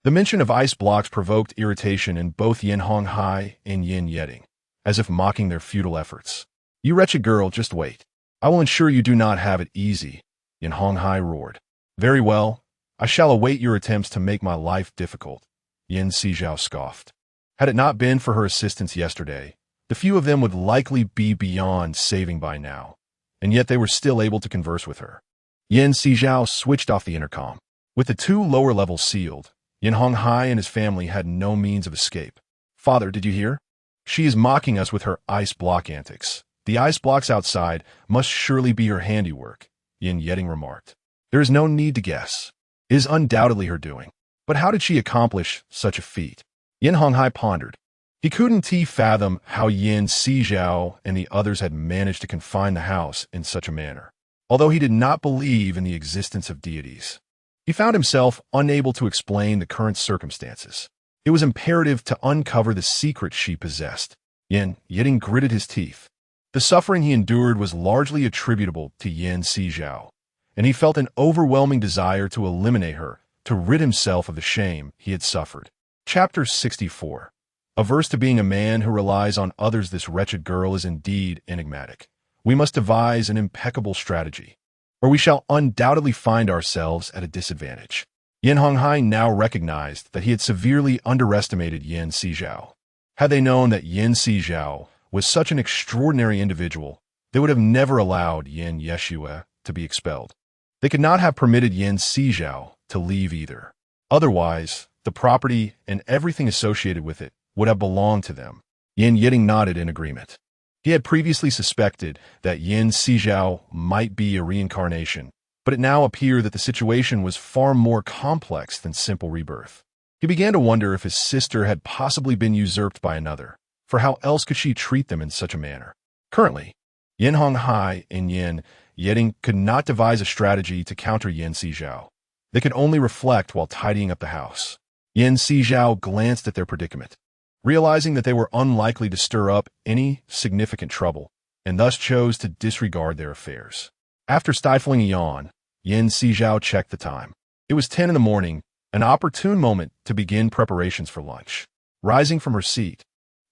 the mention of ice blocks provoked irritation in both Yin Honghai and Yin Yiding, as if mocking their futile efforts. You wretched girl, just wait. I will ensure you do not have it easy, Yin Honghai roared. Very well, I shall await your attempts to make my life difficult, Yin Sizhao scoffed. Had it not been for her assistance yesterday, the few of them would likely be beyond saving by now, and yet they were still able to converse with her. Yin Sizhao switched off the intercom. With the two lower levels sealed, Yin Honghai and his family had no means of escape. Father, did you hear? She is mocking us with her ice block antics. The ice blocks outside must surely be her handiwork, Yin Yiding remarked. There is no need to guess. It is undoubtedly her doing. But how did she accomplish such a feat? Yin Honghai pondered. He couldn't fathom how Yin Sizhao and the others had managed to confine the house in such a manner, although he did not believe in the existence of deities. He found himself unable to explain the current circumstances. It was imperative to uncover the secret she possessed. Yin Yiding gritted his teeth. The suffering he endured was largely attributable to Yin Sizhao, and he felt an overwhelming desire to eliminate her, to rid himself of the shame he had suffered. Chapter 64. Averse to being a man who relies on others, this wretched girl is indeed enigmatic. We must devise an impeccable strategy, or we shall undoubtedly find ourselves at a disadvantage. Yin Honghai now recognized that he had severely underestimated Yin Sizhao. Had they known that Yin Sizhao was such an extraordinary individual, they would have never allowed Yin Yeshua to be expelled. They could not have permitted Yin Sizhao to leave either. Otherwise, the property and everything associated with it would have belonged to them. Yin Yiding nodded in agreement. He had previously suspected that Yin Sizhao might be a reincarnation, but it now appeared that the situation was far more complex than simple rebirth. He began to wonder if his sister had possibly been usurped by another, for how else could she treat them in such a manner? Currently, Yin Honghai and Yin Yiding could not devise a strategy to counter Yin Sizhao. They could only reflect while tidying up the house. Yan Sizhao glanced at their predicament, realizing that they were unlikely to stir up any significant trouble, and thus chose to disregard their affairs. After stifling a yawn, Yan Sizhao checked the time. It was 10 in the morning, an opportune moment to begin preparations for lunch. Rising from her seat,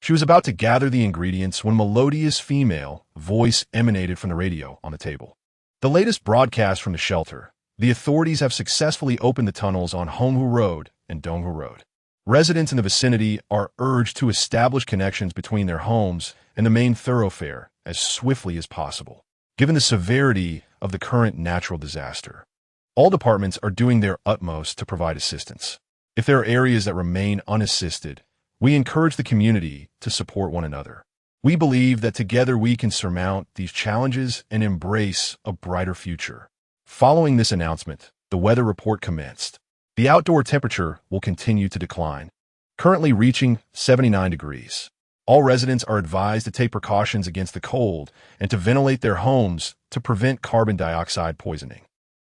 she was about to gather the ingredients when a melodious female voice emanated from the radio on the table. The latest broadcast from the shelter. The authorities have successfully opened the tunnels on Honghu Road and Donghu Road. Residents in the vicinity are urged to establish connections between their homes and the main thoroughfare as swiftly as possible, given the severity of the current natural disaster. All departments are doing their utmost to provide assistance. If there are areas that remain unassisted, we encourage the community to support one another. We believe that together we can surmount these challenges and embrace a brighter future. Following this announcement, the weather report commenced. The outdoor temperature will continue to decline, currently reaching 79 degrees. All residents are advised to take precautions against the cold and to ventilate their homes to prevent carbon dioxide poisoning.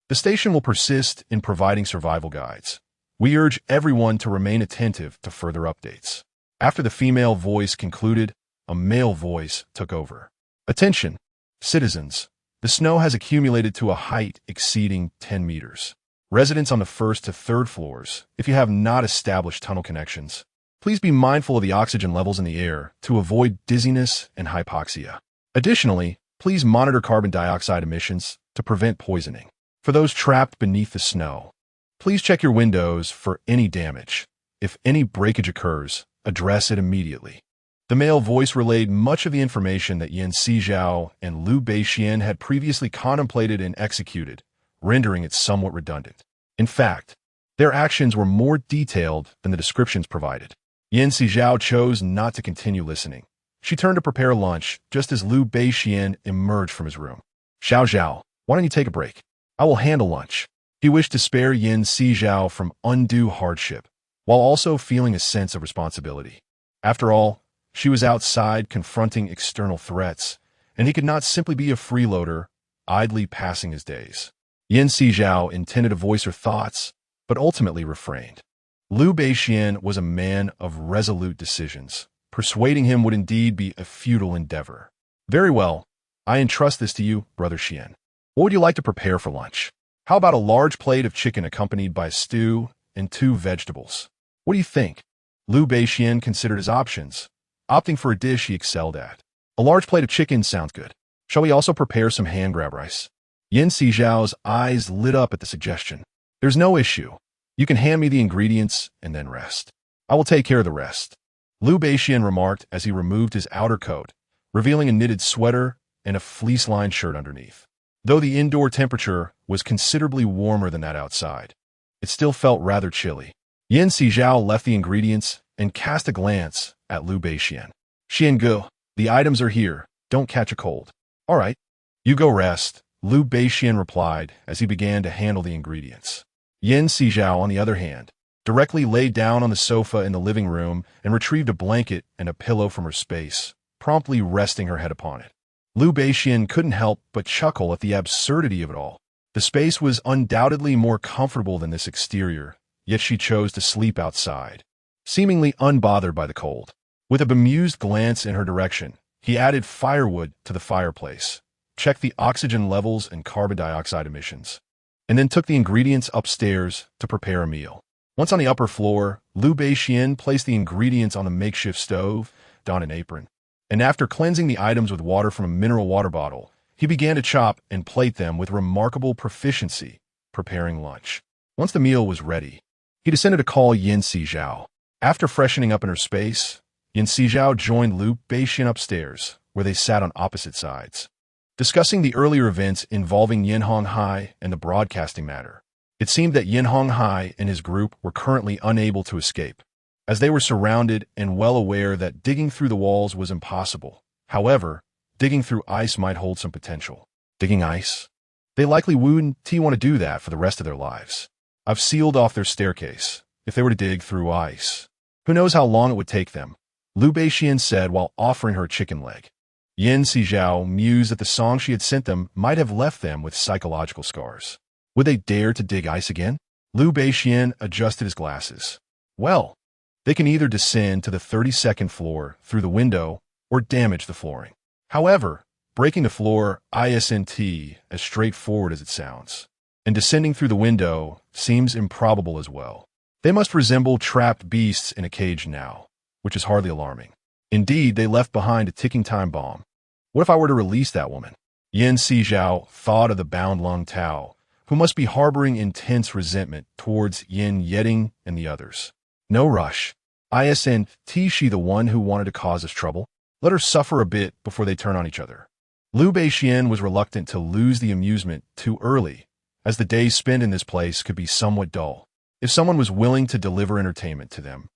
The station will persist in providing survival guides. We urge everyone to remain attentive to further updates. After the female voice concluded, a male voice took over. Attention, citizens. The snow has accumulated to a height exceeding 10 meters. Residents on the first to third floors, if you have not established tunnel connections, please be mindful of the oxygen levels in the air to avoid dizziness and hypoxia. Additionally, please monitor carbon dioxide emissions to prevent poisoning. For those trapped beneath the snow, please check your windows for any damage. If any breakage occurs, address it immediately. The male voice relayed much of the information that Yan Sizhao and Liu Beixian had previously contemplated and executed, rendering it somewhat redundant. In fact, their actions were more detailed than the descriptions provided. Yan Sizhao chose not to continue listening. She turned to prepare lunch just as Liu Beixian emerged from his room. Xiao, why don't you take a break? I will handle lunch. He wished to spare Yan Sizhao from undue hardship, while also feeling a sense of responsibility. After all, she was outside confronting external threats, and he could not simply be a freeloader, idly passing his days. Yan Sizhao intended to voice her thoughts, but ultimately refrained. Liu Beixian was a man of resolute decisions. Persuading him would indeed be a futile endeavor. Very well, I entrust this to you, Brother Xian. What would you like to prepare for lunch? How about a large plate of chicken accompanied by stew and 2 vegetables? What do you think? Liu Beixian considered his options, opting for a dish he excelled at. A large plate of chicken sounds good. Shall we also prepare some hand-grab rice? Yan Sizhao's eyes lit up at the suggestion. There's no issue. You can hand me the ingredients and then rest. I will take care of the rest. Liu Beixian remarked as he removed his outer coat, revealing a knitted sweater and a fleece-lined shirt underneath. Though the indoor temperature was considerably warmer than that outside, it still felt rather chilly. Yan Sizhao left the ingredients and cast a glance at Liu Beixian. Xiangu, the items are here. Don't catch a cold. All right. You go rest, Liu Beixian replied as he began to handle the ingredients. Yan Sizhao, on the other hand, directly lay down on the sofa in the living room and retrieved a blanket and a pillow from her space, promptly resting her head upon it. Liu Beixian couldn't help but chuckle at the absurdity of it all. The space was undoubtedly more comfortable than this exterior, yet she chose to sleep outside, seemingly unbothered by the cold. With a bemused glance in her direction, he added firewood to the fireplace, checked the oxygen levels and carbon dioxide emissions, and then took the ingredients upstairs to prepare a meal. Once on the upper floor, Liu Beixian placed the ingredients on the makeshift stove, donned an apron, and after cleansing the items with water from a mineral water bottle, he began to chop and plate them with remarkable proficiency, preparing lunch. Once the meal was ready, he descended to call Yan Sizhao. After freshening up in her space, Yan Sizhao joined Liu Beixian upstairs, where they sat on opposite sides, discussing the earlier events involving Yin Honghai and the broadcasting matter. It seemed that Yin Honghai and his group were currently unable to escape, as they were surrounded and well aware that digging through the walls was impossible. However, digging through ice might hold some potential. Digging ice? They likely wouldn't want to do that for the rest of their lives. I've sealed off their staircase, if they were to dig through ice. Who knows how long it would take them? Liu Beixian said while offering her a chicken leg. Yan Sizhao mused that the song she had sent them might have left them with psychological scars. Would they dare to dig ice again? Liu Beixian adjusted his glasses. Well, they can either descend to the 32nd floor through the window or damage the flooring. However, breaking the floor isn't as straightforward as it sounds, and descending through the window seems improbable as well. They must resemble trapped beasts in a cage now, which is hardly alarming. Indeed, they left behind a ticking time bomb. What if I were to release that woman? Sizhao thought of the bound Lung Tao, who must be harboring intense resentment towards Yeding and the others. No rush. Isn't she the one who wanted to cause us trouble? Let her suffer a bit before they turn on each other. Liu Beixian was reluctant to lose the amusement too early, as the days spent in this place could be somewhat dull. If someone was willing to deliver entertainment to them,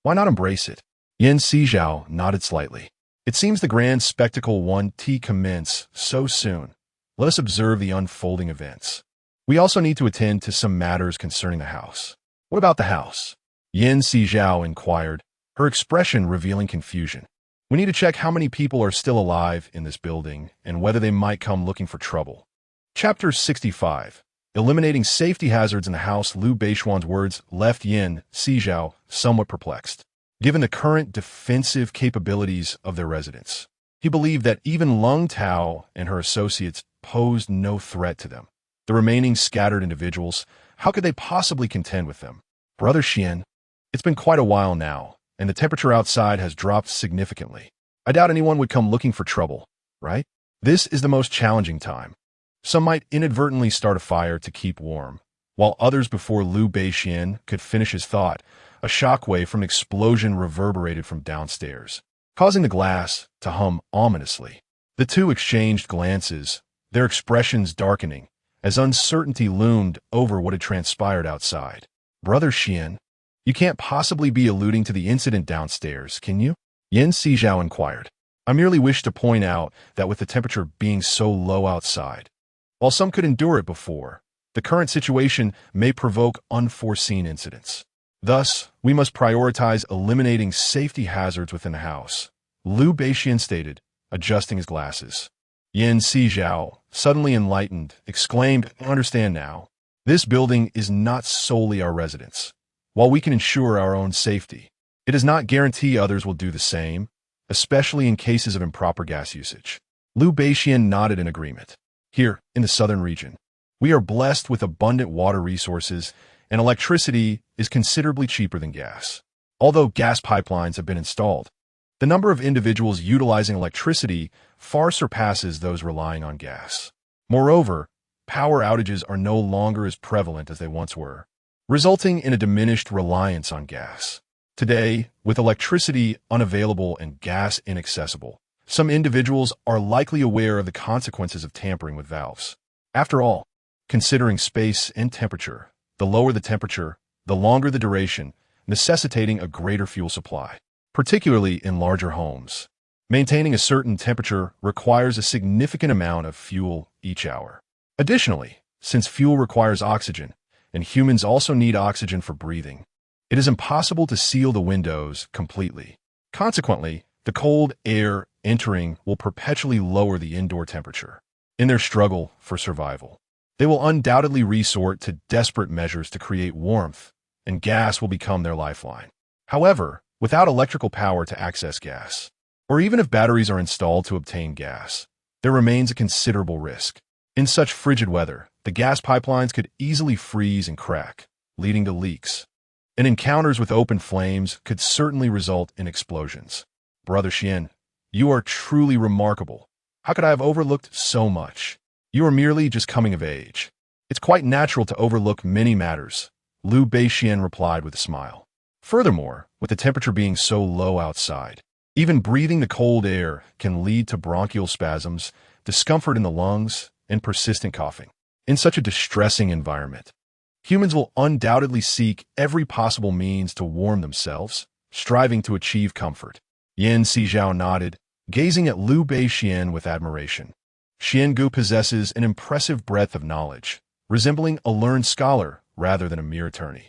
why not embrace it? Sizhao nodded slightly. It seems the grand spectacle won't commence so soon. Let us observe the unfolding events. We also need to attend to some matters concerning the house. What about the house? Sizhao inquired, her expression revealing confusion. We need to check how many people are still alive in this building and whether they might come looking for trouble. Chapter 65. Eliminating safety hazards in the house. Liu Beixian's words left Sizhao somewhat perplexed. Given the current defensive capabilities of their residents, he believed that even Lung Tao and her associates posed no threat to them. The remaining scattered individuals, how could they possibly contend with them? Brother Xian, it's been quite a while now, and the temperature outside has dropped significantly. I doubt anyone would come looking for trouble, right? This is the most challenging time. Some might inadvertently start a fire to keep warm, while others, before Liu Beixian could finish his thought, a shockwave from an explosion reverberated from downstairs, causing the glass to hum ominously. The two exchanged glances, their expressions darkening, as uncertainty loomed over what had transpired outside. Brother Xian, you can't possibly be alluding to the incident downstairs, can you? Sizhao inquired. I merely wish to point out that with the temperature being so low outside, while some could endure it before, the current situation may provoke unforeseen incidents. Thus, we must prioritize eliminating safety hazards within the house, Liu Beixian stated, adjusting his glasses. Sizhao, suddenly enlightened, exclaimed, I understand now. This building is not solely our residence. While we can ensure our own safety, it does not guarantee others will do the same, especially in cases of improper gas usage. Liu Beixian nodded in agreement. Here, in the southern region, we are blessed with abundant water resources, and electricity is considerably cheaper than gas. Although gas pipelines have been installed, the number of individuals utilizing electricity far surpasses those relying on gas. Moreover, power outages are no longer as prevalent as they once were, resulting in a diminished reliance on gas. Today, with electricity unavailable and gas inaccessible, some individuals are likely aware of the consequences of tampering with valves. After all, considering space and temperature, the lower the temperature, the longer the duration, necessitating a greater fuel supply, particularly in larger homes. Maintaining a certain temperature requires a significant amount of fuel each hour. Additionally, since fuel requires oxygen, and humans also need oxygen for breathing, it is impossible to seal the windows completely. Consequently, the cold air entering will perpetually lower the indoor temperature. In their struggle for survival, they will undoubtedly resort to desperate measures to create warmth, and gas will become their lifeline. However, without electrical power to access gas, or even if batteries are installed to obtain gas, there remains a considerable risk. In such frigid weather, the gas pipelines could easily freeze and crack, leading to leaks. And encounters with open flames could certainly result in explosions. Brother Xian, you are truly remarkable. How could I have overlooked so much? You are merely just coming of age. It's quite natural to overlook many matters, Liu Beixian replied with a smile. Furthermore, with the temperature being so low outside, even breathing the cold air can lead to bronchial spasms, discomfort in the lungs, and persistent coughing. In such a distressing environment, humans will undoubtedly seek every possible means to warm themselves, striving to achieve comfort. Sizhao nodded, gazing at Liu Beixian with admiration. Xiangu possesses an impressive breadth of knowledge, resembling a learned scholar rather than a mere attorney.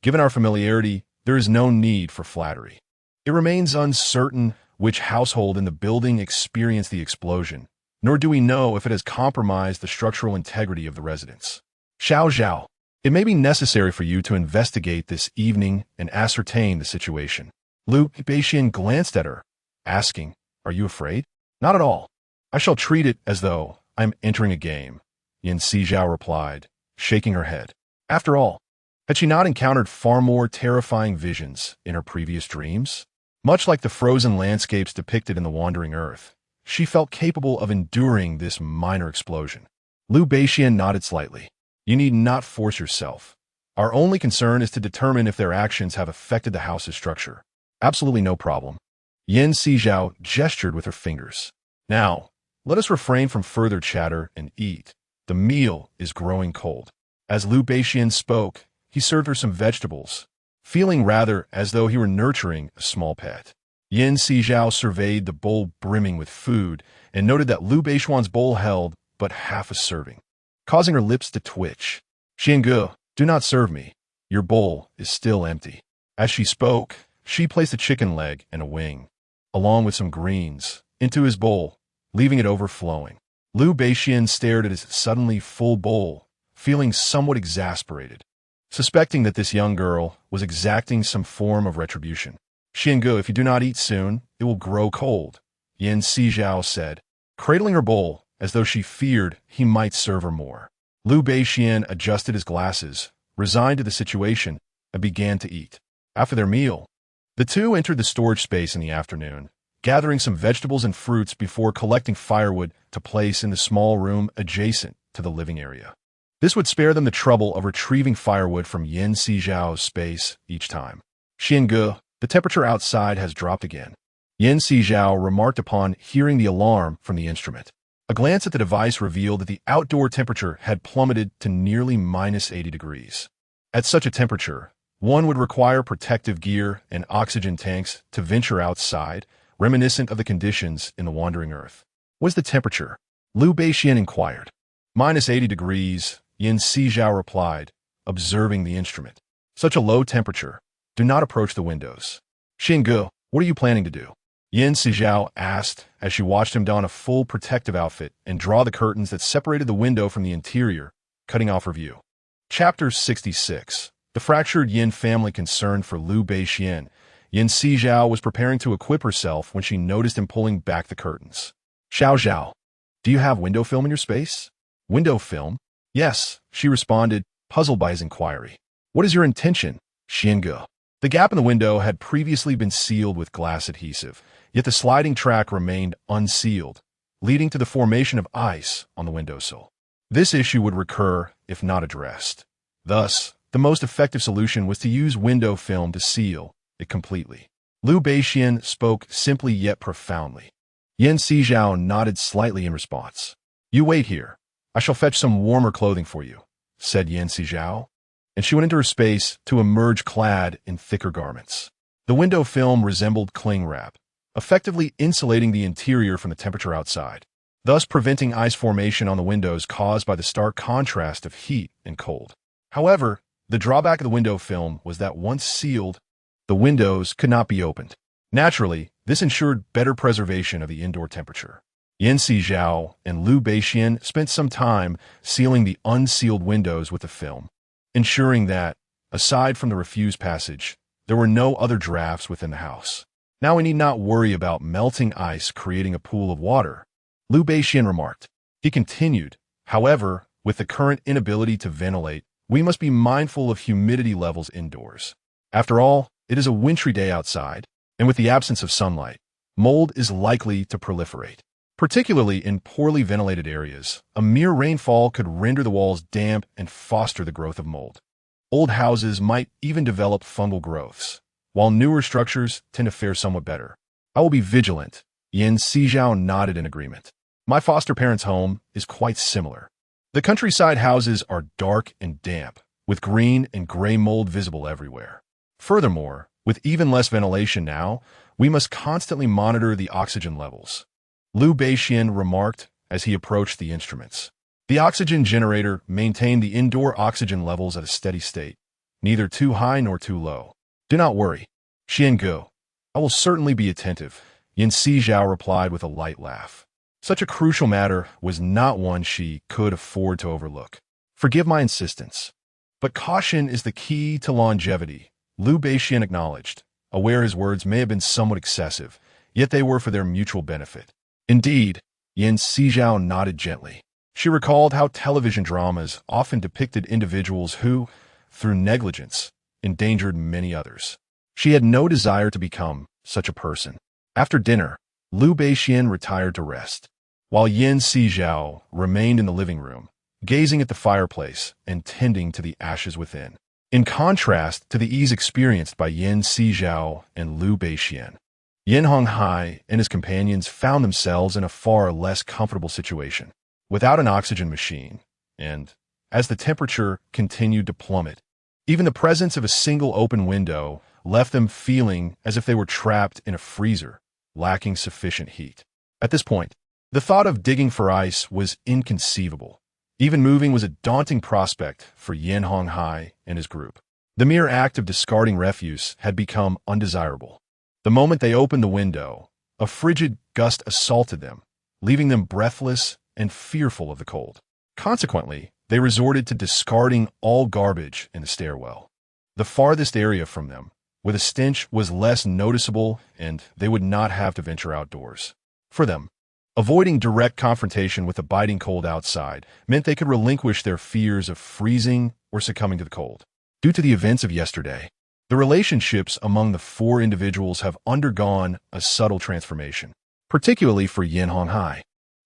Given our familiarity, there is no need for flattery. It remains uncertain which household in the building experienced the explosion, nor do we know if it has compromised the structural integrity of the residence. Xiao Zhao, It may be necessary for you to investigate this evening and ascertain the situation. Liu Beixian glanced at her, asking, "Are you afraid?" "Not at all. I shall treat it as though I'm entering a game," Sizhao replied, shaking her head. After all, had she not encountered far more terrifying visions in her previous dreams? Much like the frozen landscapes depicted in The Wandering Earth, she felt capable of enduring this minor explosion. Liu Beixian nodded slightly. "You need not force yourself. Our only concern is to determine if their actions have affected the house's structure." "Absolutely no problem." Sizhao gestured with her fingers. "Now, let us refrain from further chatter and eat. The meal is growing cold." As Liu Beixian spoke, he served her some vegetables, feeling rather as though he were nurturing a small pet. Sizhao surveyed the bowl brimming with food and noted that Liu Beixian's bowl held but half a serving, causing her lips to twitch. "Xiange, do not serve me. Your bowl is still empty." As she spoke, she placed a chicken leg and a wing, along with some greens, into his bowl, leaving it overflowing. Liu Beixian stared at his suddenly full bowl, feeling somewhat exasperated, suspecting that this young girl was exacting some form of retribution. "Xiange, if you do not eat soon, it will grow cold," Sizhao said, cradling her bowl as though she feared he might serve her more. Liu Beixian adjusted his glasses, resigned to the situation, and began to eat. After their meal, the two entered the storage space in the afternoon, gathering some vegetables and fruits before collecting firewood to place in the small room adjacent to the living area. This would spare them the trouble of retrieving firewood from Sizhao's space each time. "Xiange, the temperature outside has dropped again," Sizhao remarked upon hearing the alarm from the instrument. A glance at the device revealed that the outdoor temperature had plummeted to nearly -80 degrees. At such a temperature, one would require protective gear and oxygen tanks to venture outside, reminiscent of the conditions in The Wandering Earth. "What's the temperature?" Liu Beixian inquired. "-80 degrees, Sizhao replied, observing the instrument. "Such a low temperature. Do not approach the windows." "Xiange, what are you planning to do?" Sizhao asked as she watched him don a full protective outfit and draw the curtains that separated the window from the interior, cutting off her view. Chapter 66. The fractured Yin family concerned for Liu Beixian. Sizhao was preparing to equip herself when she noticed him pulling back the curtains. "Xiao, do you have window film in your space?" "Window film?" "Yes," she responded, puzzled by his inquiry. "What is your intention?" "Xiange." The gap in the window had previously been sealed with glass adhesive, yet the sliding track remained unsealed, leading to the formation of ice on the windowsill. This issue would recur if not addressed. Thus, the most effective solution was to use window film to seal it completely. Liu Beixian spoke simply yet profoundly. Sizhao nodded slightly in response. "You wait here. I shall fetch some warmer clothing for you," said Sizhao, and she went into her space to emerge clad in thicker garments. The window film resembled cling wrap, effectively insulating the interior from the temperature outside, thus preventing ice formation on the windows caused by the stark contrast of heat and cold. However, the drawback of the window film was that once sealed, the windows could not be opened. Naturally, this ensured better preservation of the indoor temperature. Sizhao and Liu Beixian spent some time sealing the unsealed windows with the film, ensuring that, aside from the refuse passage, there were no other drafts within the house. "Now we need not worry about melting ice creating a pool of water," Liu Beixian remarked. He continued, "However, with the current inability to ventilate, we must be mindful of humidity levels indoors. After all, it is a wintry day outside, and with the absence of sunlight, mold is likely to proliferate. Particularly in poorly ventilated areas, a mere rainfall could render the walls damp and foster the growth of mold. Old houses might even develop fungal growths, while newer structures tend to fare somewhat better. I will be vigilant." Sizhao nodded in agreement. "My foster parents' home is quite similar. The countryside houses are dark and damp, with green and gray mold visible everywhere. Furthermore, with even less ventilation now, we must constantly monitor the oxygen levels," Liu Beixian remarked as he approached the instruments. The oxygen generator maintained the indoor oxygen levels at a steady state, neither too high nor too low. "Do not worry, Xiange. I will certainly be attentive," Sizhao replied with a light laugh. Such a crucial matter was not one she could afford to overlook. "Forgive my insistence." But caution is the key to longevity, Liu Beixian acknowledged, aware his words may have been somewhat excessive, yet they were for their mutual benefit. Indeed, Sizhao nodded gently. She recalled how television dramas often depicted individuals who, through negligence, endangered many others. She had no desire to become such a person. After dinner, Liu Beixian retired to rest, while Sizhao remained in the living room, gazing at the fireplace and tending to the ashes within. In contrast to the ease experienced by Sizhao and Liu Beixian, Yan Honghai and his companions found themselves in a far less comfortable situation. Without an oxygen machine, and as the temperature continued to plummet, even the presence of a single open window left them feeling as if they were trapped in a freezer, lacking sufficient heat. At this point, the thought of digging for ice was inconceivable. Even moving was a daunting prospect for Yan Honghai and his group. The mere act of discarding refuse had become undesirable. The moment they opened the window, a frigid gust assaulted them, leaving them breathless and fearful of the cold. Consequently, they resorted to discarding all garbage in the stairwell. The farthest area from them, where the stench was less noticeable and they would not have to venture outdoors. For them, avoiding direct confrontation with the biting cold outside meant they could relinquish their fears of freezing or succumbing to the cold. Due to the events of yesterday, the relationships among the four individuals have undergone a subtle transformation, particularly for Yan Honghai.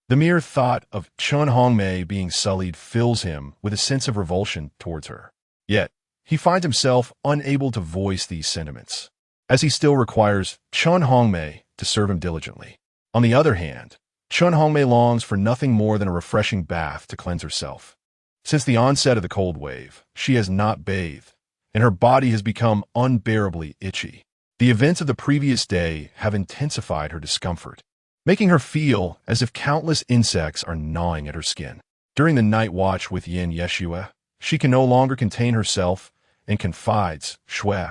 The mere thought of Chen Hongmei being sullied fills him with a sense of revulsion towards her. Yet, he finds himself unable to voice these sentiments, as he still requires Chen Hongmei to serve him diligently. On the other hand, Chen Hongmei longs for nothing more than a refreshing bath to cleanse herself. Since the onset of the cold wave, she has not bathed, and her body has become unbearably itchy. The events of the previous day have intensified her discomfort, making her feel as if countless insects are gnawing at her skin. During the night watch with Yin Yeshua, she can no longer contain herself and confides, Shui,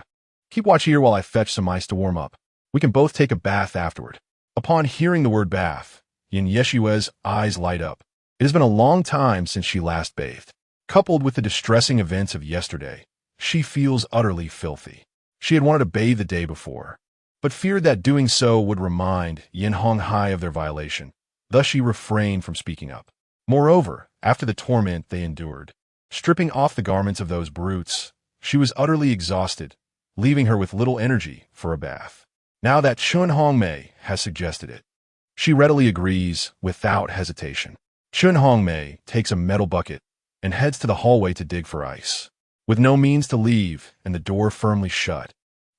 keep watch here while I fetch some ice to warm up. We can both take a bath afterward. Upon hearing the word bath, Yin Yeshua's eyes light up. It has been a long time since she last bathed. Coupled with the distressing events of yesterday, she feels utterly filthy. She had wanted to bathe the day before, but feared that doing so would remind Yan Honghai of their violation. Thus she refrained from speaking up. Moreover, after the torment they endured, stripping off the garments of those brutes, she was utterly exhausted, leaving her with little energy for a bath. Now that Chen Hongmei has suggested it, she readily agrees without hesitation. Chen Hongmei takes a metal bucket and heads to the hallway to dig for ice. With no means to leave and the door firmly shut,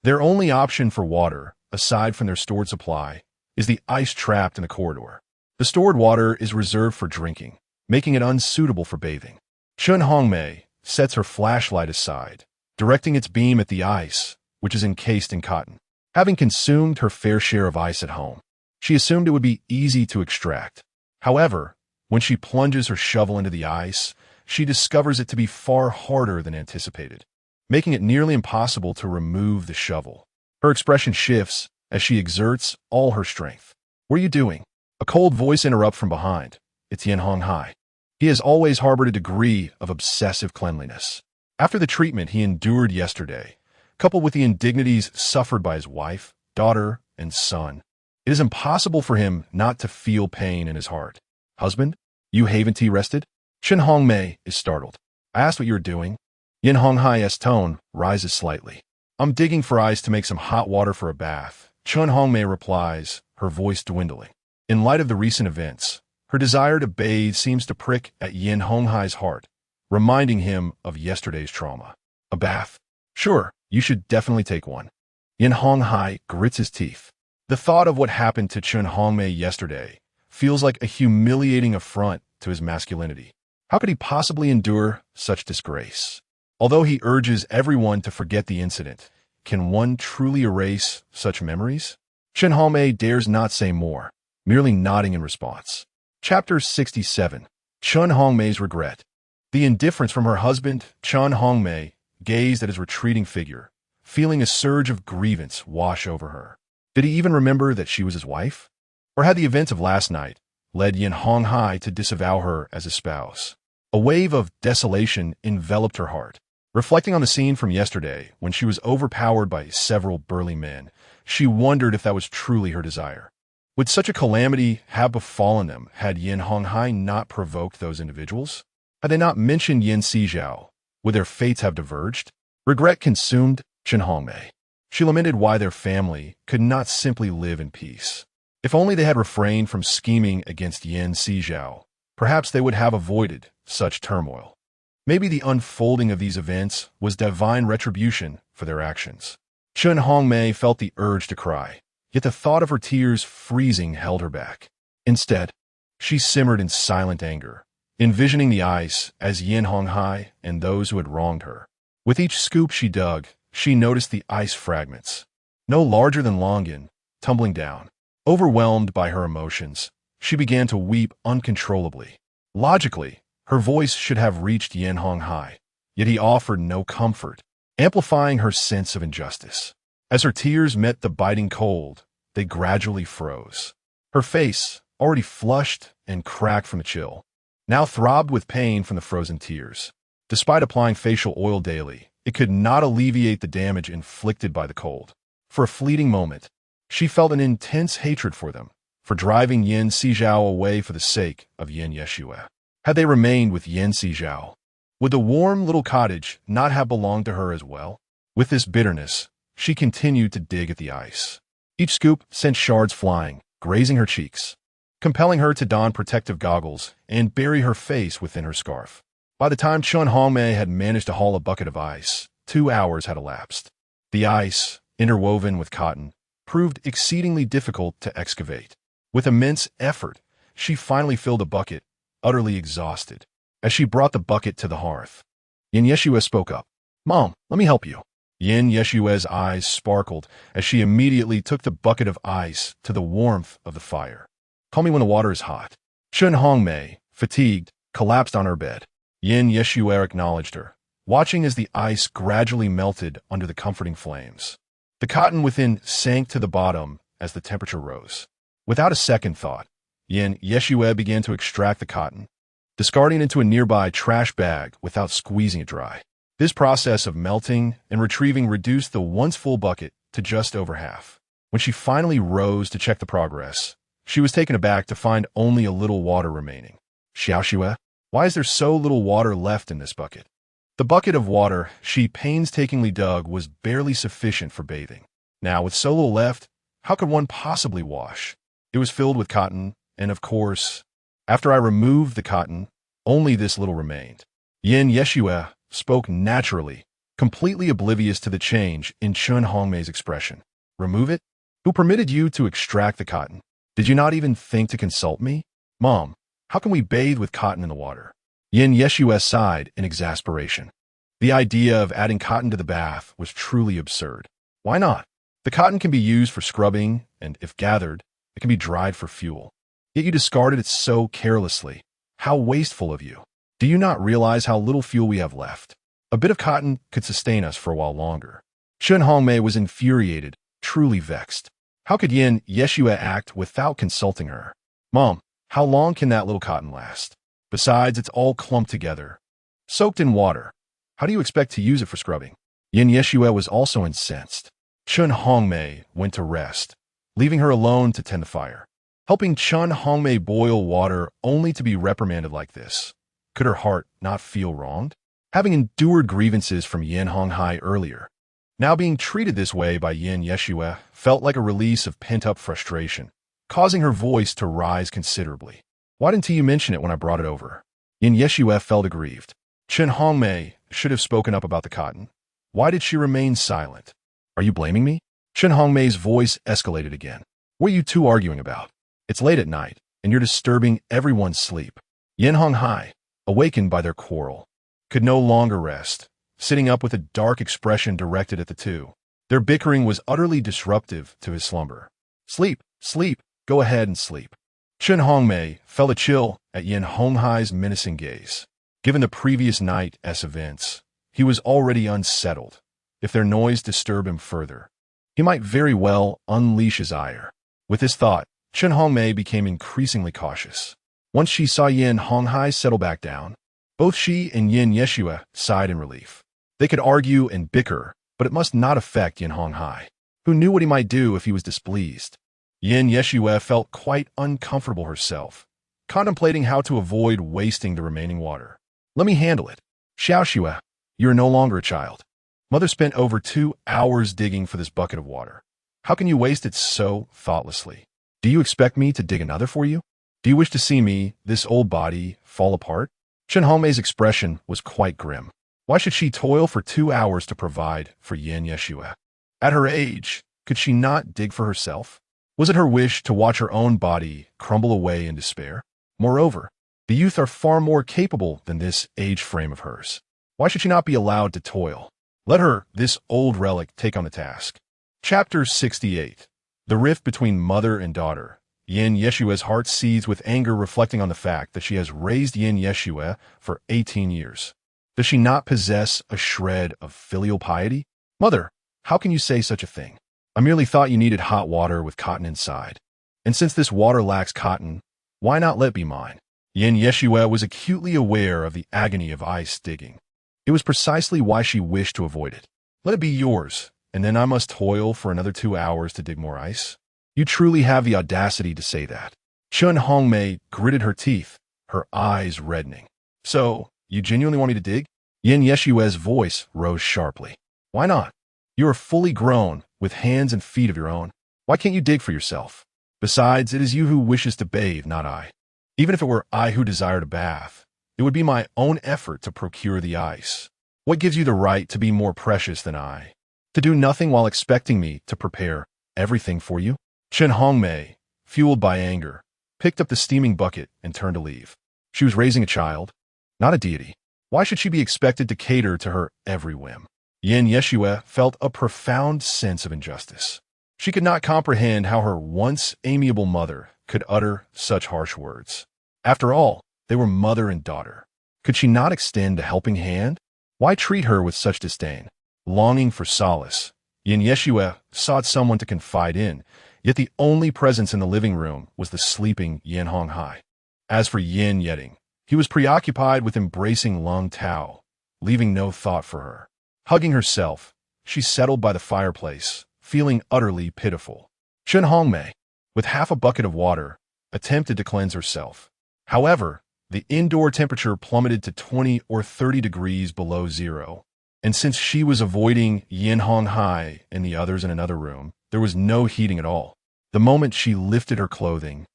their only option for water, aside from their stored supply, is the ice trapped in the corridor. The stored water is reserved for drinking, making it unsuitable for bathing. Chen Hongmei sets her flashlight aside, directing its beam at the ice, which is encased in cotton. Having consumed her fair share of ice at home, she assumed it would be easy to extract. However, when she plunges her shovel into the ice, she discovers it to be far harder than anticipated, making it nearly impossible to remove the shovel. Her expression shifts as she exerts all her strength. What are you doing? A cold voice interrupts from behind. It's Yan Honghai. He has always harbored a degree of obsessive cleanliness. After the treatment he endured yesterday, coupled with the indignities suffered by his wife, daughter, and son, it is impossible for him not to feel pain in his heart. Husband, you haven't rested? Chen Hongmei is startled. I asked what you were doing. Yan Honghai's tone rises slightly. I'm digging for ice to make some hot water for a bath. Chen Hongmei replies, her voice dwindling. In light of the recent events, her desire to bathe seems to prick at Yan Honghai's heart, reminding him of yesterday's trauma. A bath? Sure, you should definitely take one. Yan Honghai grits his teeth. The thought of what happened to Chen Hongmei yesterday feels like a humiliating affront to his masculinity. How could he possibly endure such disgrace? Although he urges everyone to forget the incident, can one truly erase such memories? Chen Hongmei dares not say more, merely nodding in response. Chapter 67. Chen Hongmei's Regret. The indifference from her husband, Chen Hongmei, gazed at his retreating figure, feeling a surge of grievance wash over her. Did he even remember that she was his wife? Or had the events of last night led Yan Honghai to disavow her as his spouse? A wave of desolation enveloped her heart. Reflecting on the scene from yesterday, when she was overpowered by several burly men, she wondered if that was truly her desire. Would such a calamity have befallen them had Yin Honghai not provoked those individuals? Had they not mentioned Yin Sizhao, would their fates have diverged? Regret consumed Chen Hongmei. She lamented why their family could not simply live in peace. If only they had refrained from scheming against Yin Sizhao, perhaps they would have avoided such turmoil. Maybe the unfolding of these events was divine retribution for their actions. Chen Hongmei felt the urge to cry, yet the thought of her tears freezing held her back. Instead, she simmered in silent anger, envisioning the ice as Yin Honghai and those who had wronged her. With each scoop she dug, she noticed the ice fragments, no larger than Longyan, tumbling down. Overwhelmed by her emotions, she began to weep uncontrollably. Logically, her voice should have reached Yin Honghai, yet he offered no comfort, amplifying her sense of injustice. As her tears met the biting cold, they gradually froze. Her face, already flushed and cracked from the chill, now throbbed with pain from the frozen tears. Despite applying facial oil daily, it could not alleviate the damage inflicted by the cold. For a fleeting moment, she felt an intense hatred for them, for driving Yin Sizhao away for the sake of Yin Yeshua. Had they remained with Yin Sizhao, would the warm little cottage not have belonged to her as well? With this bitterness, she continued to dig at the ice. Each scoop sent shards flying, grazing her cheeks, compelling her to don protective goggles and bury her face within her scarf. By the time Chen Hongmei had managed to haul a bucket of ice, 2 hours had elapsed. The ice, interwoven with cotton, proved exceedingly difficult to excavate. With immense effort, she finally filled a bucket, utterly exhausted. As she brought the bucket to the hearth, Yin Yeshua spoke up. "Mom, let me help you." Yin Yeshua's eyes sparkled as she immediately took the bucket of ice to the warmth of the fire. "Call me when the water is hot." Chen Hongmei, fatigued, collapsed on her bed. Yin Yeshua acknowledged her, watching as the ice gradually melted under the comforting flames. The cotton within sank to the bottom as the temperature rose. Without a second thought, Yin Yeshua began to extract the cotton, discarding it into a nearby trash bag without squeezing it dry. This process of melting and retrieving reduced the once full bucket to just over half. When she finally rose to check the progress, she was taken aback to find only a little water remaining. "Xiaoxue, why is there so little water left in this bucket?" The bucket of water she painstakingly dug was barely sufficient for bathing. Now, with so little left, how could one possibly wash? It was filled with cotton, and of course, after I removed the cotton, only this little remained. Yin Yeshua spoke naturally, completely oblivious to the change in Chen Hongmei's expression. "Remove it? Who permitted you to extract the cotton? Did you not even think to consult me? Mom, how can we bathe with cotton in the water?" Yin Yeshua sighed in exasperation. The idea of adding cotton to the bath was truly absurd. Why not? The cotton can be used for scrubbing, and if gathered, it can be dried for fuel. Yet you discarded it so carelessly. How wasteful of you. Do you not realize how little fuel we have left? A bit of cotton could sustain us for a while longer. Chen Hongmei was infuriated, truly vexed. How could Yin Yeshua act without consulting her? "Mom, how long can that little cotton last? Besides, it's all clumped together, soaked in water. How do you expect to use it for scrubbing?" Yin Yeshua was also incensed. Chen Hongmei went to rest, leaving her alone to tend the fire. Helping Chen Hongmei boil water only to be reprimanded like this. Could her heart not feel wronged? Having endured grievances from Yin Honghai earlier, now being treated this way by Yin Yeshua felt like a release of pent-up frustration, causing her voice to rise considerably. "Why didn't you mention it when I brought it over?" Yin Yeshua felt aggrieved. Chen Hongmei should have spoken up about the cotton. Why did she remain silent? "Are you blaming me?" Chen Hongmei's voice escalated again. "What are you two arguing about? It's late at night, and you're disturbing everyone's sleep." Yin Honghai, awakened by their quarrel, could no longer rest, sitting up with a dark expression directed at the two. Their bickering was utterly disruptive to his slumber. "Sleep, sleep, go ahead and sleep." Chen Hongmei felt a chill at Yin Honghai's menacing gaze. Given the previous night's events, he was already unsettled. If their noise disturbed him further, he might very well unleash his ire. With this thought, Chen Hongmei became increasingly cautious. Once she saw Yin Honghai settle back down, both she and Yin Yeshua sighed in relief. They could argue and bicker, but it must not affect Yin Honghai, who knew what he might do if he was displeased. Yin-Yeshue felt quite uncomfortable herself, contemplating how to avoid wasting the remaining water. Let me handle it. Xiaoxue, you are no longer a child. Mother spent over 2 hours digging for this bucket of water. How can you waste it so thoughtlessly? Do you expect me to dig another for you? Do you wish to see me, this old body, fall apart? Chen Hongmei's expression was quite grim. Why should she toil for 2 hours to provide for Yin-Yeshue? At her age, could she not dig for herself? Was it her wish to watch her own body crumble away in despair? Moreover, the youth are far more capable than this age frame of hers. Why should she not be allowed to toil? Let her, this old relic, take on the task. Chapter 68. The rift between mother and daughter. Yin-Yeshue's heart seethes with anger, reflecting on the fact that she has raised Yin-Yeshue for 18 years. Does she not possess a shred of filial piety? Mother, how can you say such a thing? I merely thought you needed hot water with cotton inside. And since this water lacks cotton, why not let it be mine? Yin-Yeshue was acutely aware of the agony of ice digging. It was precisely why she wished to avoid it. Let it be yours, and then I must toil for another 2 hours to dig more ice? You truly have the audacity to say that. Chen Hongmei gritted her teeth, her eyes reddening. So, you genuinely want me to dig? Yin-Yeshue's voice rose sharply. Why not? You are fully grown, with hands and feet of your own. Why can't you dig for yourself? Besides, it is you who wishes to bathe, not I. Even if it were I who desired a bath, it would be my own effort to procure the ice. What gives you the right to be more precious than I? To do nothing while expecting me to prepare everything for you? Chen Hongmei, fueled by anger, picked up the steaming bucket and turned to leave. She was raising a child, not a deity. Why should she be expected to cater to her every whim? Yin-Yeshue felt a profound sense of injustice. She could not comprehend how her once amiable mother could utter such harsh words. After all, they were mother and daughter. Could she not extend a helping hand? Why treat her with such disdain? Longing for solace, Yin-Yeshue sought someone to confide in, yet the only presence in the living room was the sleeping Yin Honghai. As for Yin Yeding, he was preoccupied with embracing Lung Tao, leaving no thought for her. Hugging herself, she settled by the fireplace, feeling utterly pitiful. Chen Hongmei, with half a bucket of water, attempted to cleanse herself. However, the indoor temperature plummeted to 20 or 30 degrees below zero, and since she was avoiding Yin Honghai and the others in another room, there was no heating at all. The moment she lifted her clothing,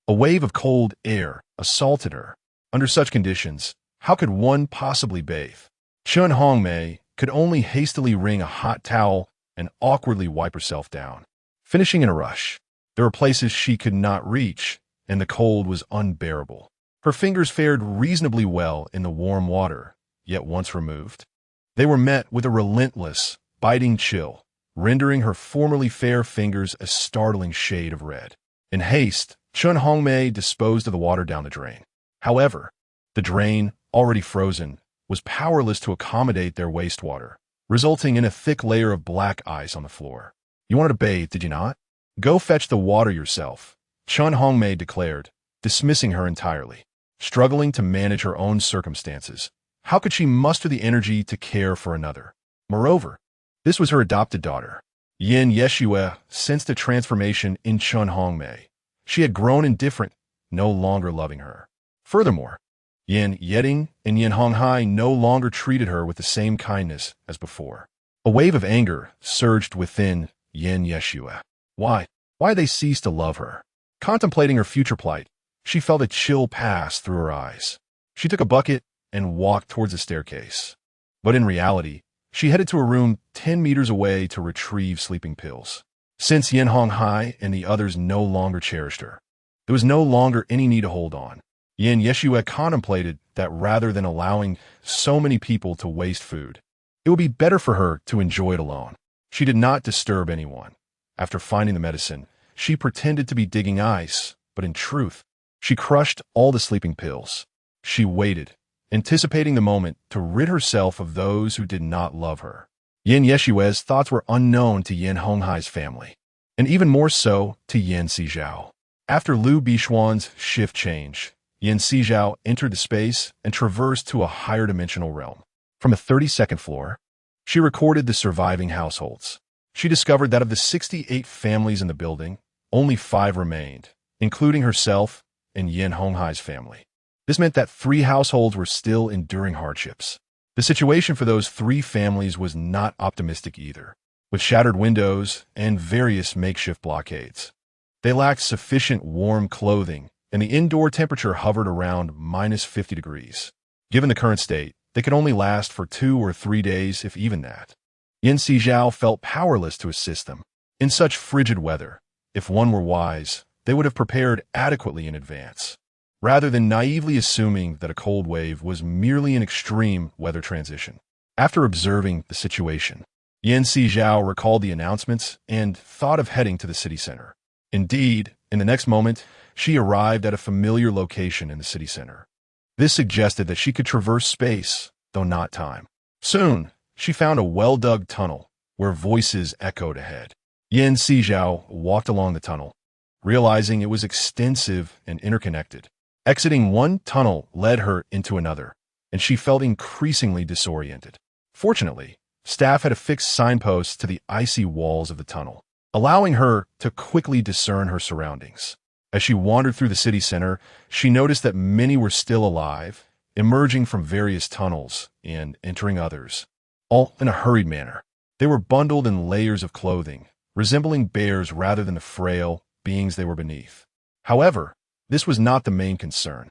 a wave of cold air assaulted her. Under such conditions, how could one possibly bathe? Chen Hongmei could only hastily wring a hot towel and awkwardly wipe herself down, finishing in a rush. There were places she could not reach, and the cold was unbearable. Her fingers fared reasonably well in the warm water, yet once removed, they were met with a relentless, biting chill, rendering her formerly fair fingers a startling shade of red. In haste, Chen Hongmei disposed of the water down the drain. However, the drain, already frozen, was powerless to accommodate their wastewater, resulting in a thick layer of black ice on the floor. You wanted to bathe, did you not? Go fetch the water yourself, Chen Hongmei declared, dismissing her entirely. Struggling to manage her own circumstances, how could she muster the energy to care for another? Moreover, this was her adopted daughter. Yin-Yeshue sensed a transformation in Chen Hongmei. She had grown indifferent, no longer loving her. Furthermore, Yin Yeding and Yin Honghai no longer treated her with the same kindness as before. A wave of anger surged within Yin-Yeshue. Why had they ceased to love her? Contemplating her future plight, she felt a chill pass through her eyes. She took a bucket and walked towards the staircase. But in reality, she headed to a room 10 meters away to retrieve sleeping pills. Since Yin Honghai and the others no longer cherished her, there was no longer any need to hold on. Yin-Yeshue contemplated that rather than allowing so many people to waste food, it would be better for her to enjoy it alone. She did not disturb anyone. After finding the medicine, she pretended to be digging ice, but in truth, she crushed all the sleeping pills. She waited, anticipating the moment to rid herself of those who did not love her. Yin-Yeshue's thoughts were unknown to Yin Honghai's family, and even more so to Yin Sizhao. After Liu Bishuan's shift change, Yin Sizhao entered the space and traversed to a higher dimensional realm. From a 32nd floor, She recorded the surviving households. She discovered that of the 68 families in the building, only 5 remained, including herself and Yin Honghai's family. This meant that 3 households were still enduring hardships. The situation for those 3 families was not optimistic either, with shattered windows and various makeshift blockades. They lacked sufficient warm clothing, and the indoor temperature hovered around -50 degrees. Given the current state, they could only last for 2 or 3 days, if even that. Yin Sizhao felt powerless to assist them. In such frigid weather, if one were wise, they would have prepared adequately in advance, rather than naively assuming that a cold wave was merely an extreme weather transition. After observing the situation, Yin Sizhao recalled the announcements and thought of heading to the city center. Indeed, in the next moment, she arrived at a familiar location in the city center. This suggested that she could traverse space, though not time. Soon, she found a well-dug tunnel where voices echoed ahead. Yin Sizhao walked along the tunnel, realizing it was extensive and interconnected. Exiting one tunnel led her into another, and she felt increasingly disoriented. Fortunately, staff had affixed signposts to the icy walls of the tunnel, allowing her to quickly discern her surroundings. As she wandered through the city center, she noticed that many were still alive, emerging from various tunnels and entering others, all in a hurried manner. They were bundled in layers of clothing, resembling bears rather than the frail beings they were beneath. However, this was not the main concern.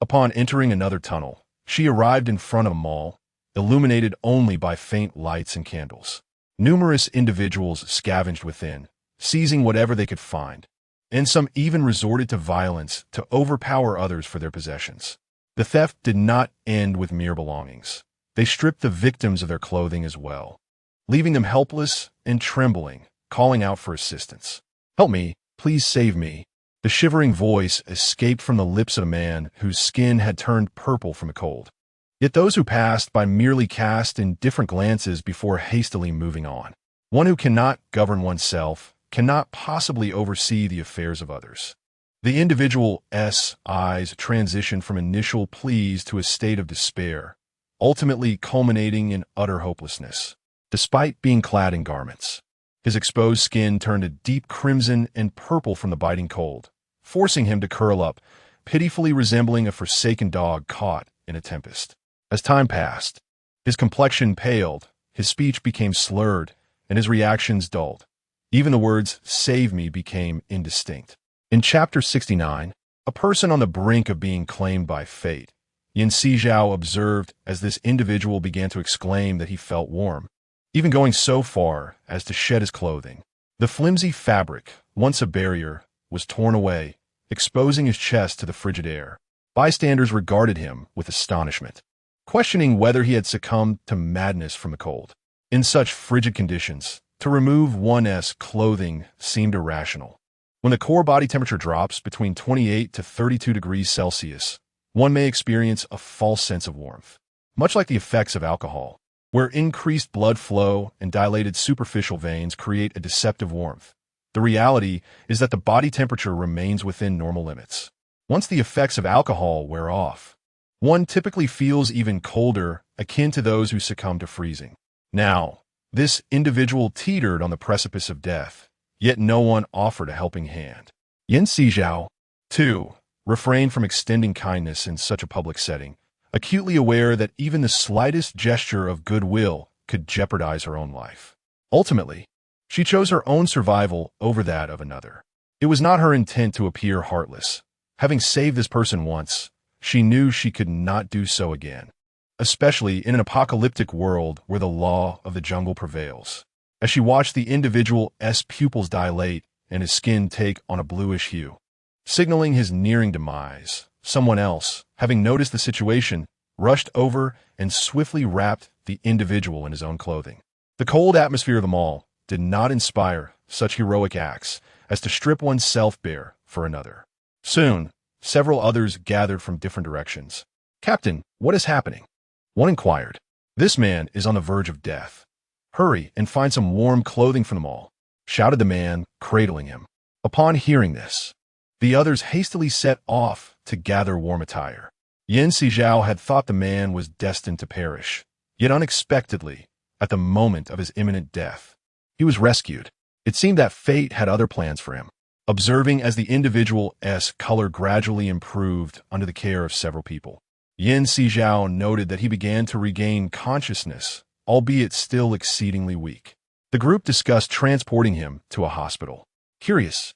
Upon entering another tunnel, she arrived in front of a mall, illuminated only by faint lights and candles. Numerous individuals scavenged within, seizing whatever they could find, and some even resorted to violence to overpower others for their possessions. The theft did not end with mere belongings. They stripped the victims of their clothing as well, leaving them helpless and trembling, calling out for assistance. "Help me, please save me." The shivering voice escaped from the lips of a man whose skin had turned purple from the cold. Yet those who passed by merely cast indifferent glances before hastily moving on. One who cannot govern oneself cannot possibly oversee the affairs of others. The individual's eyes transitioned from initial pleas to a state of despair, ultimately culminating in utter hopelessness. Despite being clad in garments, his exposed skin turned a deep crimson and purple from the biting cold, forcing him to curl up, pitifully resembling a forsaken dog caught in a tempest. As time passed, his complexion paled, his speech became slurred, and his reactions dulled. Even the words, "save me," became indistinct. In Chapter 69, a person on the brink of being claimed by fate, Yin Sizhao observed as this individual began to exclaim that he felt warm, even going so far as to shed his clothing. The flimsy fabric, once a barrier, was torn away, exposing his chest to the frigid air. Bystanders regarded him with astonishment, questioning whether he had succumbed to madness from the cold. In such frigid conditions, to remove one's clothing seemed irrational. When the core body temperature drops between 28 to 32 degrees Celsius, one may experience a false sense of warmth, much like the effects of alcohol, where increased blood flow and dilated superficial veins create a deceptive warmth. The reality is that the body temperature remains within normal limits. Once the effects of alcohol wear off, one typically feels even colder, akin to those who succumb to freezing. Now, this individual teetered on the precipice of death, yet no one offered a helping hand. Yin Sizhao, too, refrained from extending kindness in such a public setting, acutely aware that even the slightest gesture of goodwill could jeopardize her own life. Ultimately, she chose her own survival over that of another. It was not her intent to appear heartless. Having saved this person once, she knew she could not do so again, especially in an apocalyptic world where the law of the jungle prevails. As she watched the individual's pupils dilate and his skin take on a bluish hue, signaling his nearing demise, someone else, having noticed the situation, rushed over and swiftly wrapped the individual in his own clothing. The cold atmosphere of the mall did not inspire such heroic acts as to strip oneself bare for another. Soon, several others gathered from different directions. "Captain, what is happening?" One inquired. "This man is on the verge of death. Hurry and find some warm clothing from the mall," shouted the man, cradling him. Upon hearing this, the others hastily set off to gather warm attire. Yin Sizhao had thought the man was destined to perish, yet unexpectedly, at the moment of his imminent death. He was rescued. It seemed that fate had other plans for him. Observing as the individual's color gradually improved under the care of several people, Sizhao noted that he began to regain consciousness, albeit still exceedingly weak. The group discussed transporting him to a hospital. Curious,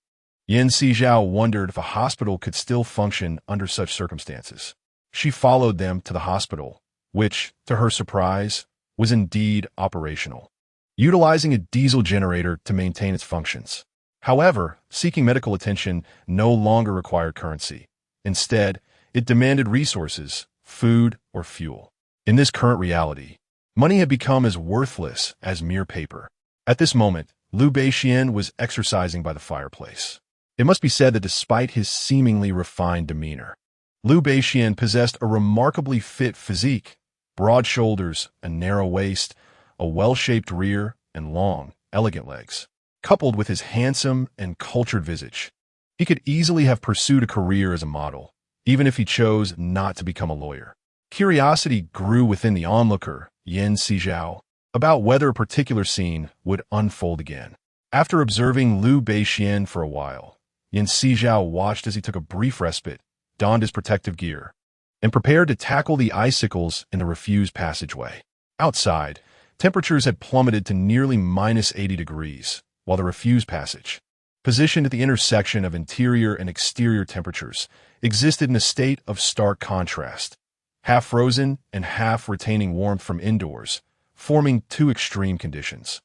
Sizhao wondered if a hospital could still function under such circumstances. She followed them to the hospital, which, to her surprise, was indeed operational, utilizing a diesel generator to maintain its functions. However, seeking medical attention no longer required currency. Instead, it demanded resources, food, or fuel. In this current reality, money had become as worthless as mere paper. At this moment, Liu Beixian was exercising by the fireplace. It must be said that despite his seemingly refined demeanor, Liu Beixian possessed a remarkably fit physique, broad shoulders, a narrow waist, a well-shaped rear, and long, elegant legs. Coupled with his handsome and cultured visage, he could easily have pursued a career as a model, even if he chose not to become a lawyer. Curiosity grew within the onlooker, Sizhao, about whether a particular scene would unfold again. After observing Liu Beixian for a while, Sizhao watched as he took a brief respite, donned his protective gear, and prepared to tackle the icicles in the refuge passageway. Outside, temperatures had plummeted to nearly -80 degrees, while the refuge passage, positioned at the intersection of interior and exterior temperatures, existed in a state of stark contrast, half frozen and half retaining warmth from indoors, forming two extreme conditions.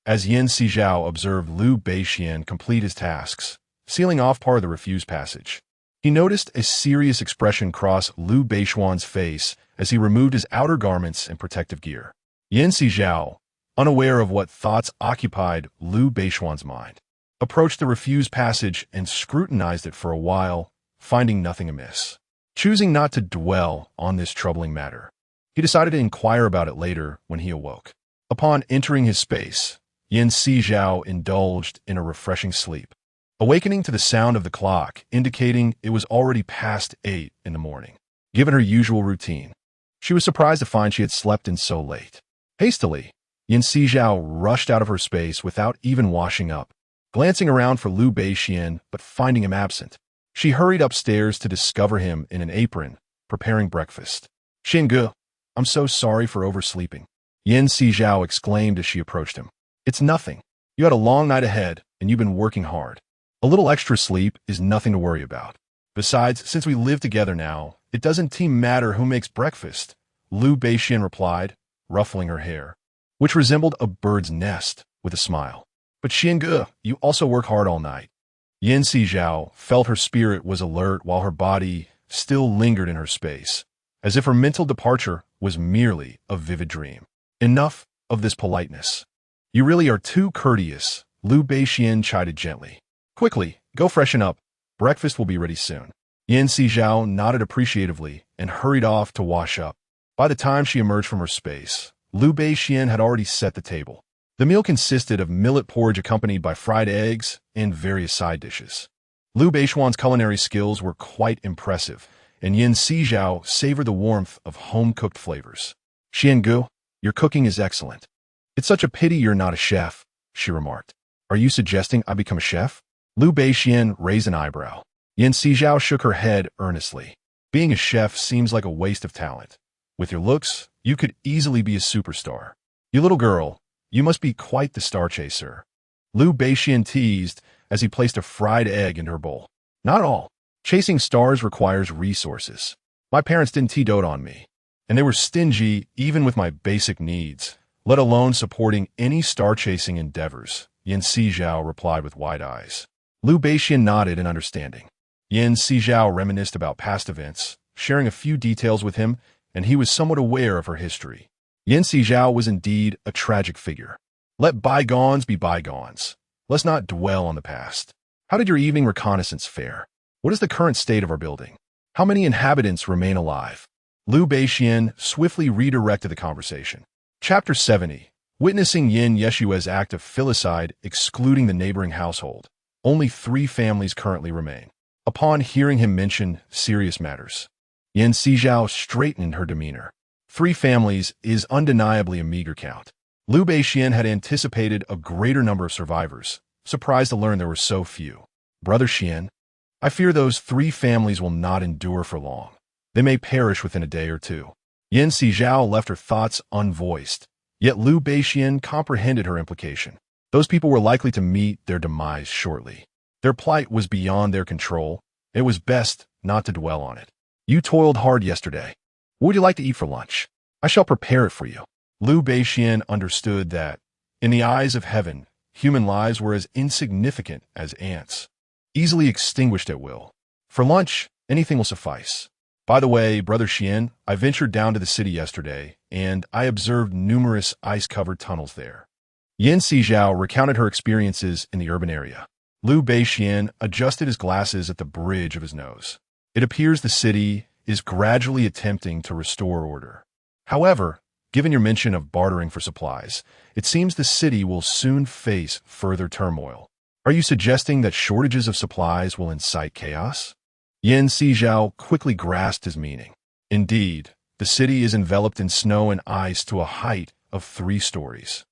As Sizhao observed Liu Beixian complete his tasks, sealing off part of the refuge passage, he noticed a serious expression cross Liu Beixian's face as he removed his outer garments and protective gear. Sizhao, unaware of what thoughts occupied Liu Beixian's mind, approached the refuge passage and scrutinized it for a while, finding nothing amiss. Choosing not to dwell on this troubling matter, he decided to inquire about it later when he awoke. Upon entering his space, Sizhao indulged in a refreshing sleep, awakening to the sound of the clock indicating it was already past 8 in the morning. Given her usual routine, she was surprised to find she had slept in so late. Hastily, Sizhao rushed out of her space without even washing up, glancing around for Liu Beixian but finding him absent. She hurried upstairs to discover him in an apron, preparing breakfast. "Xinge, I'm so sorry for oversleeping," Sizhao exclaimed as she approached him. "It's nothing. You had a long night ahead, and you've been working hard. A little extra sleep is nothing to worry about. Besides, since we live together now, it doesn't matter who makes breakfast," Liu Beixian replied, ruffling her hair, which resembled a bird's nest, with a smile. "But Xinge, you also work hard all night." Sizhao felt her spirit was alert while her body still lingered in her space, as if her mental departure was merely a vivid dream. "Enough of this politeness. You really are too courteous," Liu Beixian chided gently. "Quickly, go freshen up. Breakfast will be ready soon." Sizhao nodded appreciatively and hurried off to wash up. By the time she emerged from her space, Liu Beixian had already set the table. The meal consisted of millet porridge accompanied by fried eggs and various side dishes. Liu Beixian's culinary skills were quite impressive, and Sizhao savored the warmth of home-cooked flavors. "Xinge, your cooking is excellent. It's such a pity you're not a chef," she remarked. "Are you suggesting I become a chef?" Liu Beixian raised an eyebrow. Sizhao shook her head earnestly. "Being a chef seems like a waste of talent. With your looks, you could easily be a superstar. You little girl, you must be quite the star chaser," Liu Beixian teased as he placed a fried egg in her bowl. "Not all. Chasing stars requires resources. My parents didn't dote on me, and they were stingy even with my basic needs, let alone supporting any star-chasing endeavors," Sizhao replied with wide eyes. Liu Beixian nodded in understanding. Sizhao reminisced about past events, sharing a few details with him, and he was somewhat aware of her history. Sizhao was indeed a tragic figure. Let bygones be bygones. Let's not dwell on the past. How did your evening reconnaissance fare? What is the current state of our building? How many inhabitants remain alive? Liu Beixian swiftly redirected the conversation. Chapter 70. Witnessing Yeshua's act of filicide excluding the neighboring household. Only 3 families currently remain. Upon hearing him mention serious matters, Sizhao straightened her demeanor. 3 families is undeniably a meager count. Liu Beixian had anticipated a greater number of survivors, surprised to learn there were so few. Brother Xian, I fear those 3 families will not endure for long. They may perish within a day or two. Yan Sizhao left her thoughts unvoiced, yet Liu Beixian comprehended her implication. Those people were likely to meet their demise shortly. Their plight was beyond their control. It was best not to dwell on it. You toiled hard yesterday. What would you like to eat for lunch? I shall prepare it for you. Liu Beixian understood that, in the eyes of heaven, human lives were as insignificant as ants, easily extinguished at will. For lunch, anything will suffice. By the way, Brother Xian, I ventured down to the city yesterday, and I observed numerous ice-covered tunnels there. Yan Sizhao recounted her experiences in the urban area. Liu Beixian adjusted his glasses at the bridge of his nose. It appears the city is gradually attempting to restore order. However, given your mention of bartering for supplies, it seems the city will soon face further turmoil. Are you suggesting that shortages of supplies will incite chaos? Yan Sizhao quickly grasped his meaning. Indeed, the city is enveloped in snow and ice to a height of 3 stories.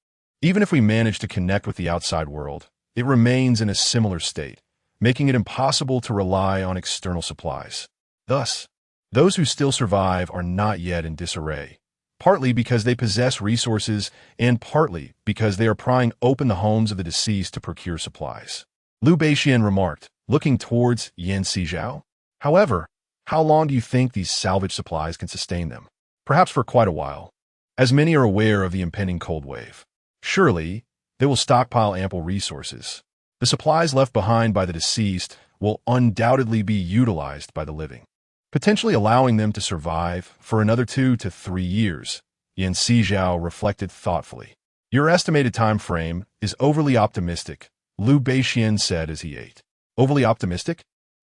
Even if we manage to connect with the outside world, it remains in a similar state, making it impossible to rely on external supplies. Thus, those who still survive are not yet in disarray, partly because they possess resources and partly because they are prying open the homes of the deceased to procure supplies. Liu Beixian remarked, looking towards Yan Sizhao. However, how long do you think these salvage supplies can sustain them? Perhaps for quite a while, as many are aware of the impending cold wave. Surely, they will stockpile ample resources. The supplies left behind by the deceased will undoubtedly be utilized by the living, potentially allowing them to survive for another 2 to 3 years. Yan Sizhao reflected thoughtfully. Your estimated time frame is overly optimistic, Liu Beixian said as he ate. Overly optimistic?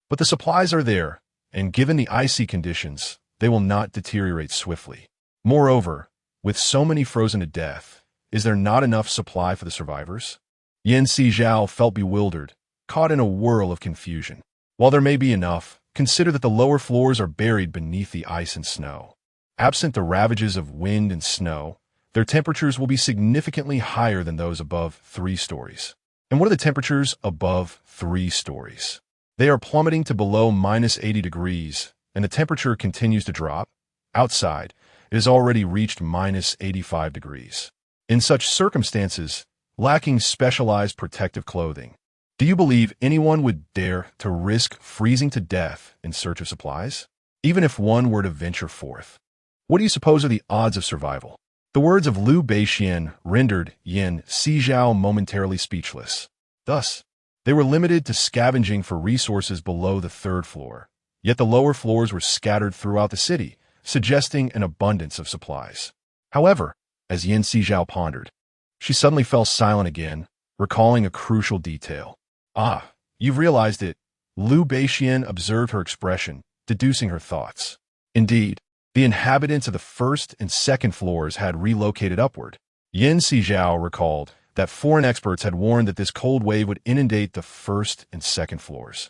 But the supplies are there, and given the icy conditions, they will not deteriorate swiftly. Moreover, with so many frozen to death, is there not enough supply for the survivors? Yan Sizhao felt bewildered, caught in a whirl of confusion. While there may be enough, consider that the lower floors are buried beneath the ice and snow. Absent the ravages of wind and snow, their temperatures will be significantly higher than those above 3 stories. And what are the temperatures above 3 stories? They are plummeting to below -80 degrees, and the temperature continues to drop. Outside, it has already reached -85 degrees. In such circumstances, lacking specialized protective clothing, do you believe anyone would dare to risk freezing to death in search of supplies? Even if one were to venture forth, what do you suppose are the odds of survival? The words of Liu Beixian rendered Yan Sizhao momentarily speechless. Thus, they were limited to scavenging for resources below the 3rd floor, yet the lower floors were scattered throughout the city, suggesting an abundance of supplies. However, as Yan Sizhao pondered, she suddenly fell silent again, recalling a crucial detail. Ah, you've realized it. Liu Beixian observed her expression, deducing her thoughts. Indeed, the inhabitants of the 1st and 2nd floors had relocated upward. Yan Sizhao recalled that foreign experts had warned that this cold wave would inundate the 1st and 2nd floors,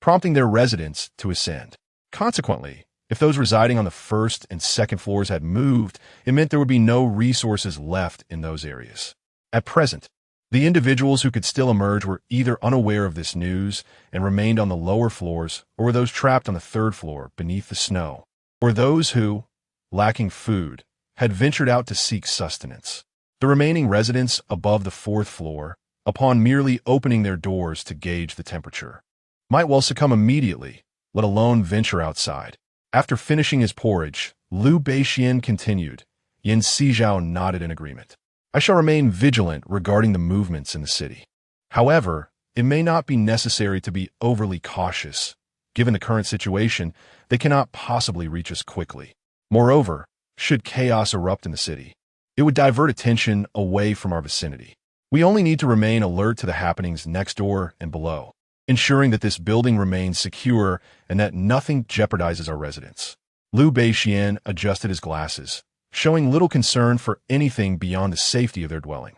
prompting their residents to ascend. Consequently, if those residing on the 1st and 2nd floors had moved, it meant there would be no resources left in those areas. At present, the individuals who could still emerge were either unaware of this news and remained on the lower floors, or were those trapped on the 3rd floor beneath the snow, or those who, lacking food, had ventured out to seek sustenance. The remaining residents above the 4th floor, upon merely opening their doors to gauge the temperature, might well succumb immediately, let alone venture outside. After finishing his porridge, Liu Beixian continued. Yan Sizhao nodded in agreement. I shall remain vigilant regarding the movements in the city. However, it may not be necessary to be overly cautious. Given the current situation, they cannot possibly reach us quickly. Moreover, should chaos erupt in the city, it would divert attention away from our vicinity. We only need to remain alert to the happenings next door and below, ensuring that this building remains secure and that nothing jeopardizes our residents. Liu Beixian adjusted his glasses, showing little concern for anything beyond the safety of their dwelling.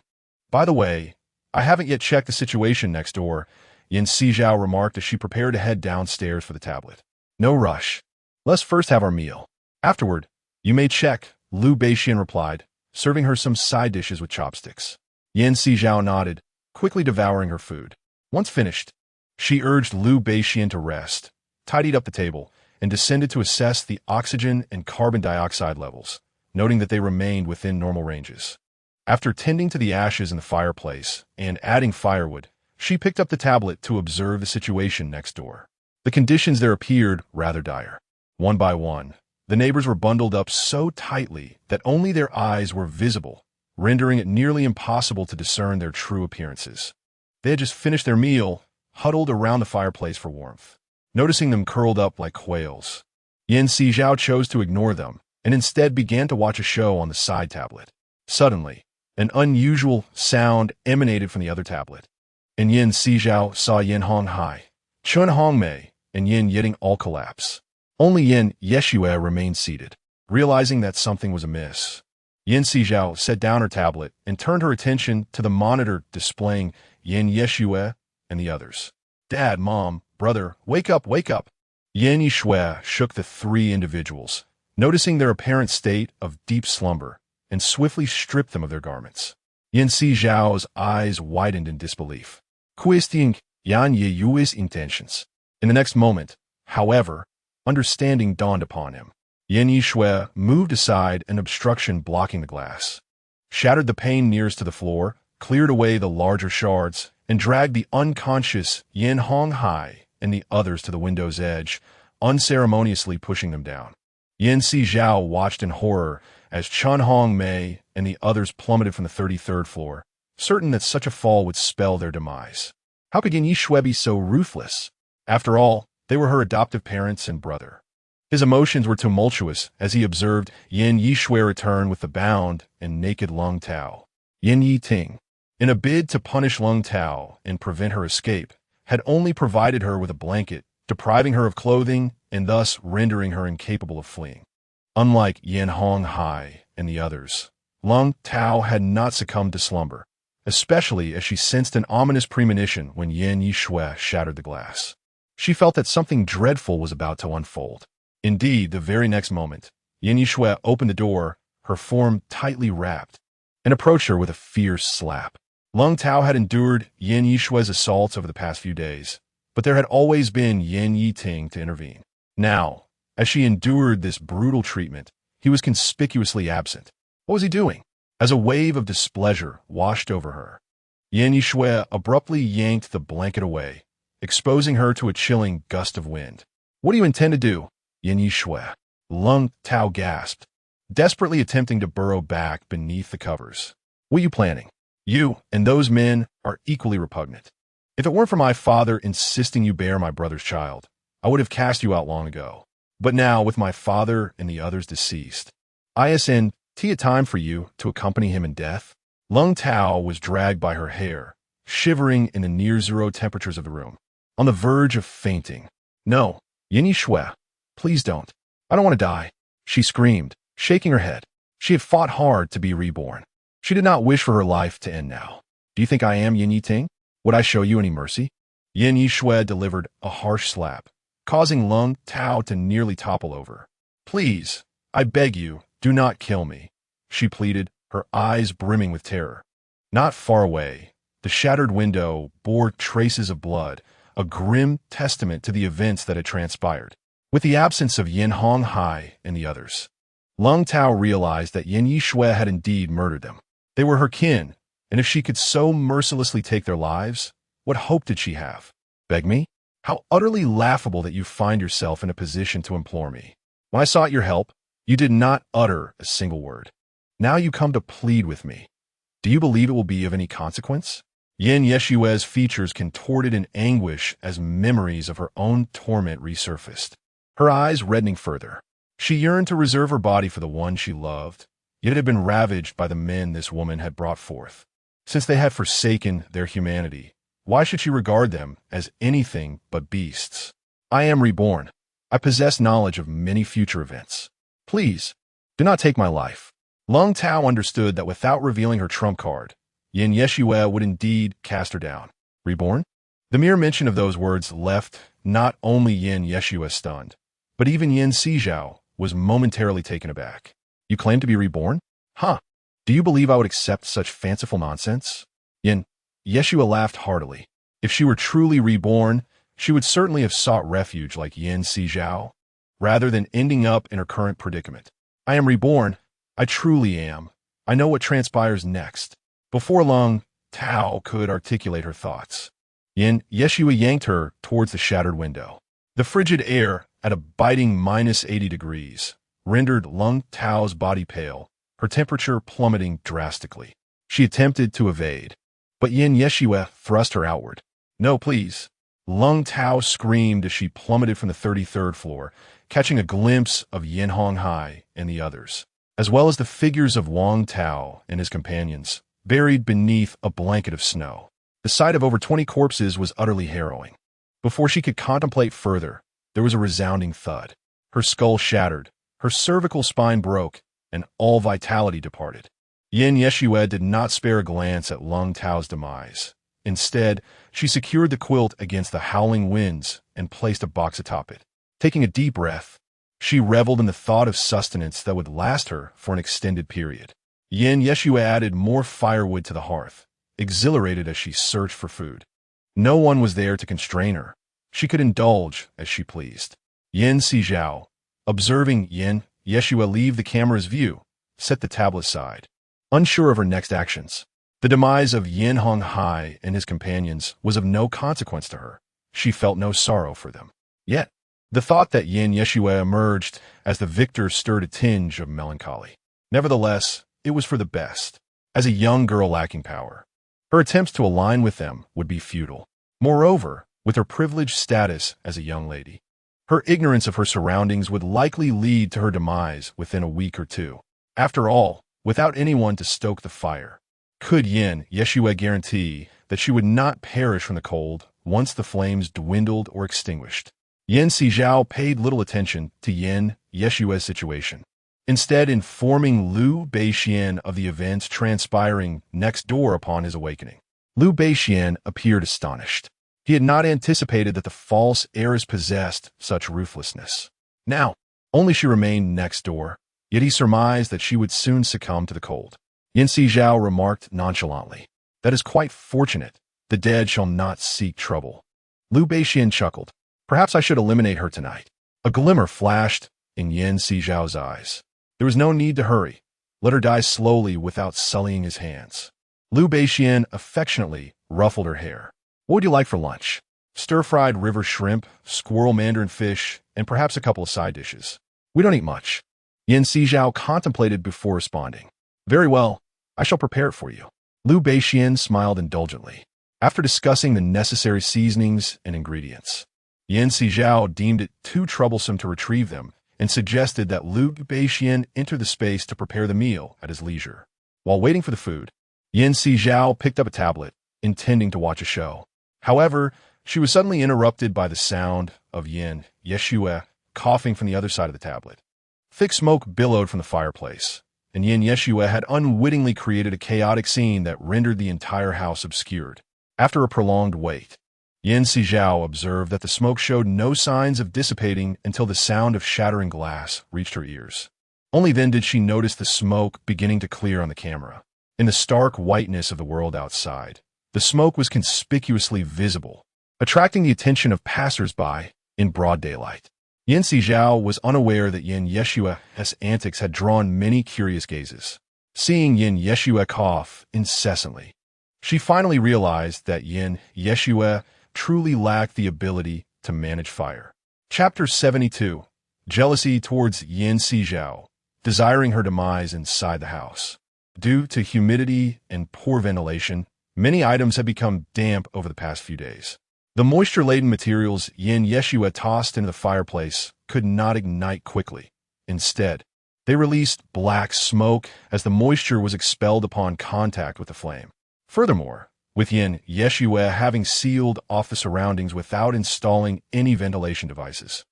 By the way, I haven't yet checked the situation next door, Yan Sizhao remarked as she prepared to head downstairs for the tablet. No rush. Let's first have our meal. Afterward, you may check, Liu Beixian replied, serving her some side dishes with chopsticks. Sizhao nodded, quickly devouring her food. Once finished, she urged Liu Beixian to rest, tidied up the table, and descended to assess the oxygen and carbon dioxide levels, noting that they remained within normal ranges. After tending to the ashes in the fireplace and adding firewood, she picked up the tablet to observe the situation next door. The conditions there appeared rather dire. One by one, the neighbors were bundled up so tightly that only their eyes were visible, rendering it nearly impossible to discern their true appearances. They had just finished their meal, huddled around the fireplace for warmth. Noticing them curled up like quails, Sizhao chose to ignore them and instead began to watch a show on the side tablet. Suddenly, an unusual sound emanated from the other tablet, and Sizhao saw Hong-hai, Chun Hongmei, and Yiting all collapse. Only Yeshue remained seated. Realizing that something was amiss, Sizhao set down her tablet and turned her attention to the monitor displaying Yeshue and the others. Dad, Mom, Brother, wake up, wake up! Yeshue shook the three individuals, noticing their apparent state of deep slumber, and swiftly stripped them of their garments. Sizhao's eyes widened in disbelief, questioning Yue's intentions. In the next moment, however, understanding dawned upon him. Yeshue moved aside an obstruction blocking the glass, shattered the pane nearest to the floor, cleared away the larger shards, and dragged the unconscious Hong-hai and the others to the window's edge, unceremoniously pushing them down. Sizhao watched in horror as Chun Hongmei and the others plummeted from the 33rd floor, certain that such a fall would spell their demise. How could Yeshue be so ruthless? After all, they were her adoptive parents and brother. His emotions were tumultuous as he observed Yeshue return with the bound and naked Lung Tao. Yiting, in a bid to punish Lung Tao and prevent her escape, had only provided her with a blanket, depriving her of clothing and thus rendering her incapable of fleeing. Unlike Hong-hai and the others, Lung Tao had not succumbed to slumber, especially as she sensed an ominous premonition when Yeshue shattered the glass. She felt that something dreadful was about to unfold. Indeed, the very next moment, Yeshue opened the door, her form tightly wrapped, and approached her with a fierce slap. Lung Tao had endured Yeshue's assaults over the past few days, but there had always been Yiting to intervene. Now, as she endured this brutal treatment, he was conspicuously absent. What was he doing? As a wave of displeasure washed over her, Yeshue abruptly yanked the blanket away, exposing her to a chilling gust of wind. What do you intend to do, Yeshue? Lung Tao gasped, desperately attempting to burrow back beneath the covers. What are you planning? You and those men are equally repugnant. If it weren't for my father insisting you bear my brother's child, I would have cast you out long ago. But now, with my father and the others deceased, isn't it time for you to accompany him in death? Lung Tao was dragged by her hair, shivering in the near-zero temperatures of the room, on the verge of fainting. No, Yeshue, please don't. I don't want to die, she screamed, shaking her head. She had fought hard to be reborn. She did not wish for her life to end now. Do you think I am Yiting? Would I show you any mercy? Yeshue delivered a harsh slap, causing Lung Tao to nearly topple over. Please, I beg you, do not kill me, she pleaded, her eyes brimming with terror. Not far away, the shattered window bore traces of blood, a grim testament to the events that had transpired. With the absence of Hong-hai and the others, Lung Tao realized that Yeshue had indeed murdered them. They were her kin, and if she could so mercilessly take their lives, what hope did she have? Beg me? How utterly laughable that you find yourself in a position to implore me. When I sought your help, you did not utter a single word. Now you come to plead with me. Do you believe it will be of any consequence? Yeshue's features contorted in anguish as memories of her own torment resurfaced, her eyes reddening further. She yearned to reserve her body for the one she loved, yet it had been ravaged by the men this woman had brought forth. Since they had forsaken their humanity, why should she regard them as anything but beasts? I am reborn. I possess knowledge of many future events. Please, do not take my life. Lung Tao understood that without revealing her trump card, Yeshue would indeed cast her down. Reborn? The mere mention of those words left not only Yeshue stunned, but even Sizhao was momentarily taken aback. You claim to be reborn? Huh. Do you believe I would accept such fanciful nonsense? Yin Yeshua laughed heartily. If she were truly reborn, she would certainly have sought refuge like Yin Sizhao, rather than ending up in her current predicament. I am reborn. I truly am. I know what transpires next. Before long, Tao could articulate her thoughts. Yin Yeshua yanked her towards the shattered window. The frigid air, at a biting -80 degrees, rendered Lung Tao's body pale, her temperature plummeting drastically. She attempted to evade, but Yin Yeshua thrust her outward. No, please. Lung Tao screamed as she plummeted from the 33rd floor, catching a glimpse of Yin Honghai and the others, as well as the figures of Wang Tao and his companions, buried beneath a blanket of snow. The sight of over 20 corpses was utterly harrowing. Before she could contemplate further, there was a resounding thud. Her skull shattered, her cervical spine broke, and all vitality departed. Yin Yeshua did not spare a glance at Lung Tao's demise. Instead, she secured the quilt against the howling winds and placed a box atop it. Taking a deep breath, she reveled in the thought of sustenance that would last her for an extended period. Yin Yeshua added more firewood to the hearth, exhilarated as she searched for food. No one was there to constrain her. She could indulge as she pleased. Yin Sizhao, observing Yin Yeshua leave the camera's view, set the tablet aside, unsure of her next actions. The demise of Yin Honghai and his companions was of no consequence to her. She felt no sorrow for them. Yet, the thought that Yin Yeshua emerged as the victor stirred a tinge of melancholy. Nevertheless, it was for the best. As a young girl lacking power, her attempts to align with them would be futile. Moreover, with her privileged status as a young lady, her ignorance of her surroundings would likely lead to her demise within a week or two. After all, without anyone to stoke the fire, could Yin Yeshua guarantee that she would not perish from the cold once the flames dwindled or extinguished? Yin Sizhao paid little attention to Yin Yeshua's situation, instead informing Liu Beixian of the events transpiring next door upon his awakening. Liu Beixian appeared astonished. He had not anticipated that the false heiress possessed such ruthlessness. Now, only she remained next door, yet he surmised that she would soon succumb to the cold. Yin Sizhao remarked nonchalantly, "That is quite fortunate. The dead shall not seek trouble." Liu Beixian chuckled. "Perhaps I should eliminate her tonight." A glimmer flashed in Yin Sizhao's eyes. There was no need to hurry. Let her die slowly without sullying his hands. Liu Beixian affectionately ruffled her hair. "What would you like for lunch?" "Stir-fried river shrimp, squirrel mandarin fish, and perhaps a couple of side dishes." "We don't eat much." Yin Sizhao contemplated before responding. "Very well, I shall prepare it for you." Liu Beixian smiled indulgently. After discussing the necessary seasonings and ingredients, Yin Sizhao deemed it too troublesome to retrieve them and suggested that Liu Beixian enter the space to prepare the meal at his leisure. While waiting for the food, Yin Sizhao picked up a tablet, intending to watch a show. However, she was suddenly interrupted by the sound of Yin Yeshua coughing from the other side of the tablet. Thick smoke billowed from the fireplace, and Yin Yeshua had unwittingly created a chaotic scene that rendered the entire house obscured. After a prolonged wait, Yin Sizhao observed that the smoke showed no signs of dissipating until the sound of shattering glass reached her ears. Only then did she notice the smoke beginning to clear on the camera. In the stark whiteness of the world outside, the smoke was conspicuously visible, attracting the attention of passers-by in broad daylight. Yin Sizhao was unaware that Yin Yeshua's antics had drawn many curious gazes. Seeing Yin Yeshua cough incessantly, she finally realized that Yin Yeshua truly lacked the ability to manage fire. Chapter 72. Jealousy towards Yin Sizhao, desiring her demise inside the house. Due to humidity and poor ventilation, many items have become damp over the past few days. The moisture-laden materials Yin Yeshua tossed into the fireplace could not ignite quickly. Instead, they released black smoke as the moisture was expelled upon contact with the flame. Furthermore, with Yin Yeshua having sealed off the surroundings without installing any ventilation devices,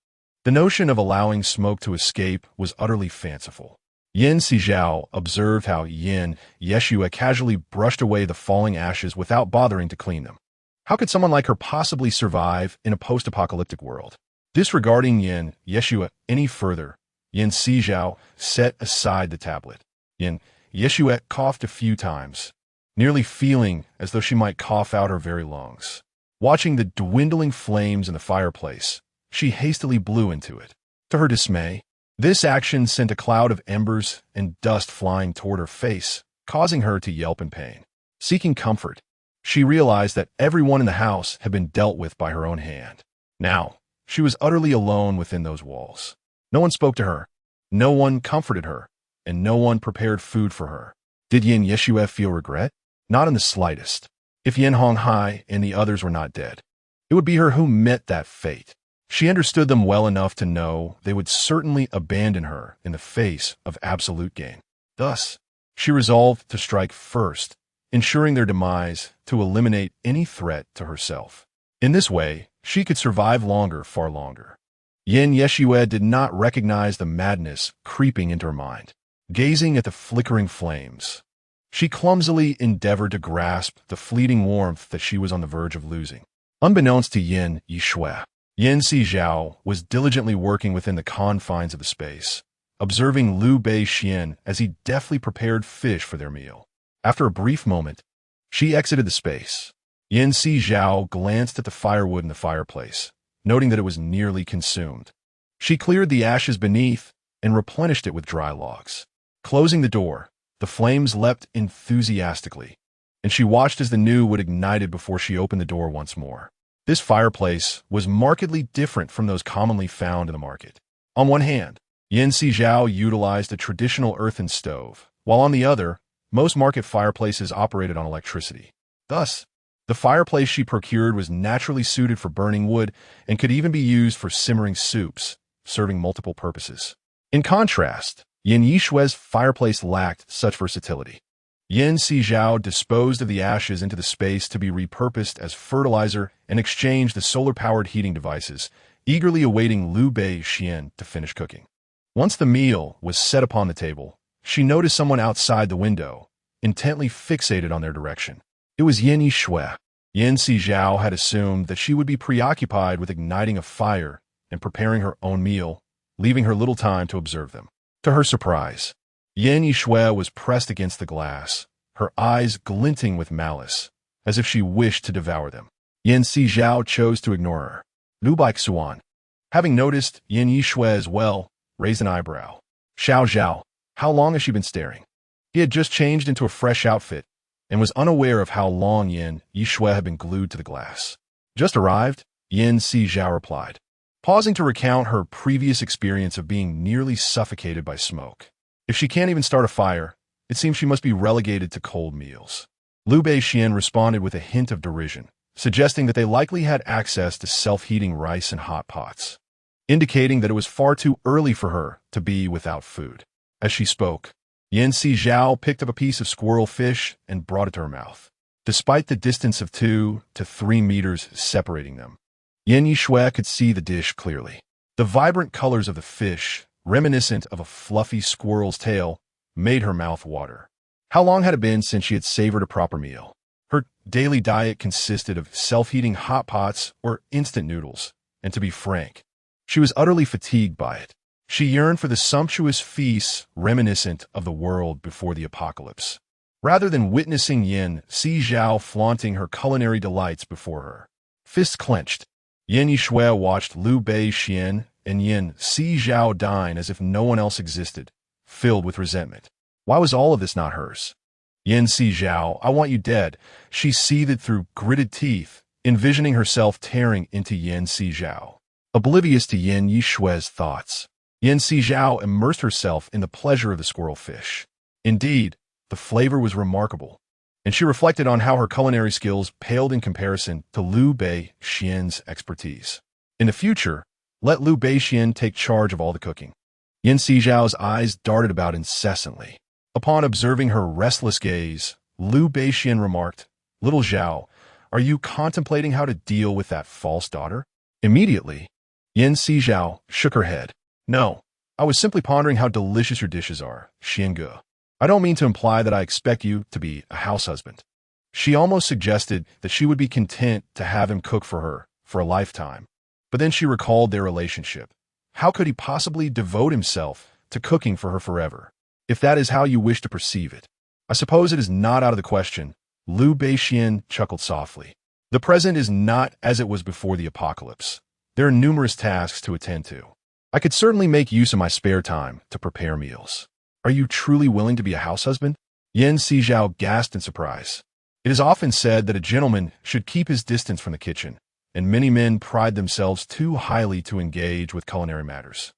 the notion of allowing smoke to escape was utterly fanciful. Yin Sizhao observed how Yin Yeshua casually brushed away the falling ashes without bothering to clean them. How could someone like her possibly survive in a post-apocalyptic world? Disregarding Yin Yeshua any further, Yin Sizhao set aside the tablet. Yin Yeshua coughed a few times, nearly feeling as though she might cough out her very lungs. Watching the dwindling flames in the fireplace, she hastily blew into it. To her dismay, this action sent a cloud of embers and dust flying toward her face, causing her to yelp in pain. Seeking comfort, she realized that everyone in the house had been dealt with by her own hand. Now, she was utterly alone within those walls. No one spoke to her, no one comforted her, and no one prepared food for her. Did Yin Yeshua feel regret? Not in the slightest. If Yin Honghai and the others were not dead, it would be her who met that fate. She understood them well enough to know they would certainly abandon her in the face of absolute gain. Thus, she resolved to strike first, ensuring their demise to eliminate any threat to herself. In this way, she could survive longer, far longer. Yin Yeshua did not recognize the madness creeping into her mind. Gazing at the flickering flames, she clumsily endeavored to grasp the fleeting warmth that she was on the verge of losing. Unbeknownst to Yin Yeshua, Yin Sizhao was diligently working within the confines of the space, observing Liu Bei-xian as he deftly prepared fish for their meal. After a brief moment, she exited the space. Yin Sizhao glanced at the firewood in the fireplace, noting that it was nearly consumed. She cleared the ashes beneath and replenished it with dry logs. Closing the door, the flames leapt enthusiastically, and she watched as the new wood ignited before she opened the door once more. This fireplace was markedly different from those commonly found in the market. On one hand, Yin Sizhao utilized a traditional earthen stove, while on the other, most market fireplaces operated on electricity. Thus, the fireplace she procured was naturally suited for burning wood and could even be used for simmering soups, serving multiple purposes. In contrast, Yin Yishua's fireplace lacked such versatility. Yin Sizhao disposed of the ashes into the space to be repurposed as fertilizer and exchanged the solar-powered heating devices, eagerly awaiting Liu Bei-xian to finish cooking. Once the meal was set upon the table, she noticed someone outside the window, intently fixated on their direction. It was Yin Yishua. Yin Sizhao had assumed that she would be preoccupied with igniting a fire and preparing her own meal, leaving her little time to observe them. To her surprise, Yin Yishua was pressed against the glass, her eyes glinting with malice, as if she wished to devour them. Yin Sizhao chose to ignore her. Liu Beixuan, having noticed Yin Yishua as well, raised an eyebrow. Xiao Zhao, how long has she been staring? He had just changed into a fresh outfit and was unaware of how long Yin Yishua had been glued to the glass. Just arrived, Yin Sizhao replied, pausing to recount her previous experience of being nearly suffocated by smoke. If she can't even start a fire, it seems she must be relegated to cold meals. Liu Bei-xian responded with a hint of derision, suggesting that they likely had access to self-heating rice and hot pots, indicating that it was far too early for her to be without food. As she spoke, Yin Sizhao picked up a piece of squirrel fish and brought it to her mouth. Despite the distance of 2 to 3 meters separating them, Yin Yishua could see the dish clearly. The vibrant colors of the fish, reminiscent of a fluffy squirrel's tail, made her mouth water. How long had it been since she had savored a proper meal? Her daily diet consisted of self-heating hot pots or instant noodles, and to be frank, she was utterly fatigued by it. She yearned for the sumptuous feasts reminiscent of the world before the apocalypse, rather than witnessing Yin Sizhao flaunting her culinary delights before her. Fists clenched, Yin Yishua watched Liu Bei-xian and Yin Sizhao dine as if no one else existed, filled with resentment. Why was all of this not hers? Yin Sizhao, I want you dead. She seethed through gritted teeth, envisioning herself tearing into Yin Sizhao. Oblivious to Yin Yishua's thoughts, Yin Sizhao immersed herself in the pleasure of the squirrel fish. Indeed, the flavor was remarkable, and she reflected on how her culinary skills paled in comparison to Liu Bei-xian's expertise. In the future, let Liu Bei-xian take charge of all the cooking. Yin Sizhao's eyes darted about incessantly. Upon observing her restless gaze, Liu Bei-xian remarked, "Little Zhao, are you contemplating how to deal with that false daughter?" Immediately, Yin Sizhao shook her head. "No, I was simply pondering how delicious your dishes are, Xiange. I don't mean to imply that I expect you to be a house husband." She almost suggested that she would be content to have him cook for her for a lifetime. But then she recalled their relationship. How could he possibly devote himself to cooking for her forever? if that is how you wish to perceive it. I suppose it is not out of the question. Liu Beixian chuckled softly. The present is not as it was before the apocalypse. There are numerous tasks to attend to. I could certainly make use of my spare time to prepare meals. Are you truly willing to be a house husband? Yan Sizhao gasped in surprise. It is often said that a gentleman should keep his distance from the kitchen, and many men pride themselves too highly to engage with culinary matters.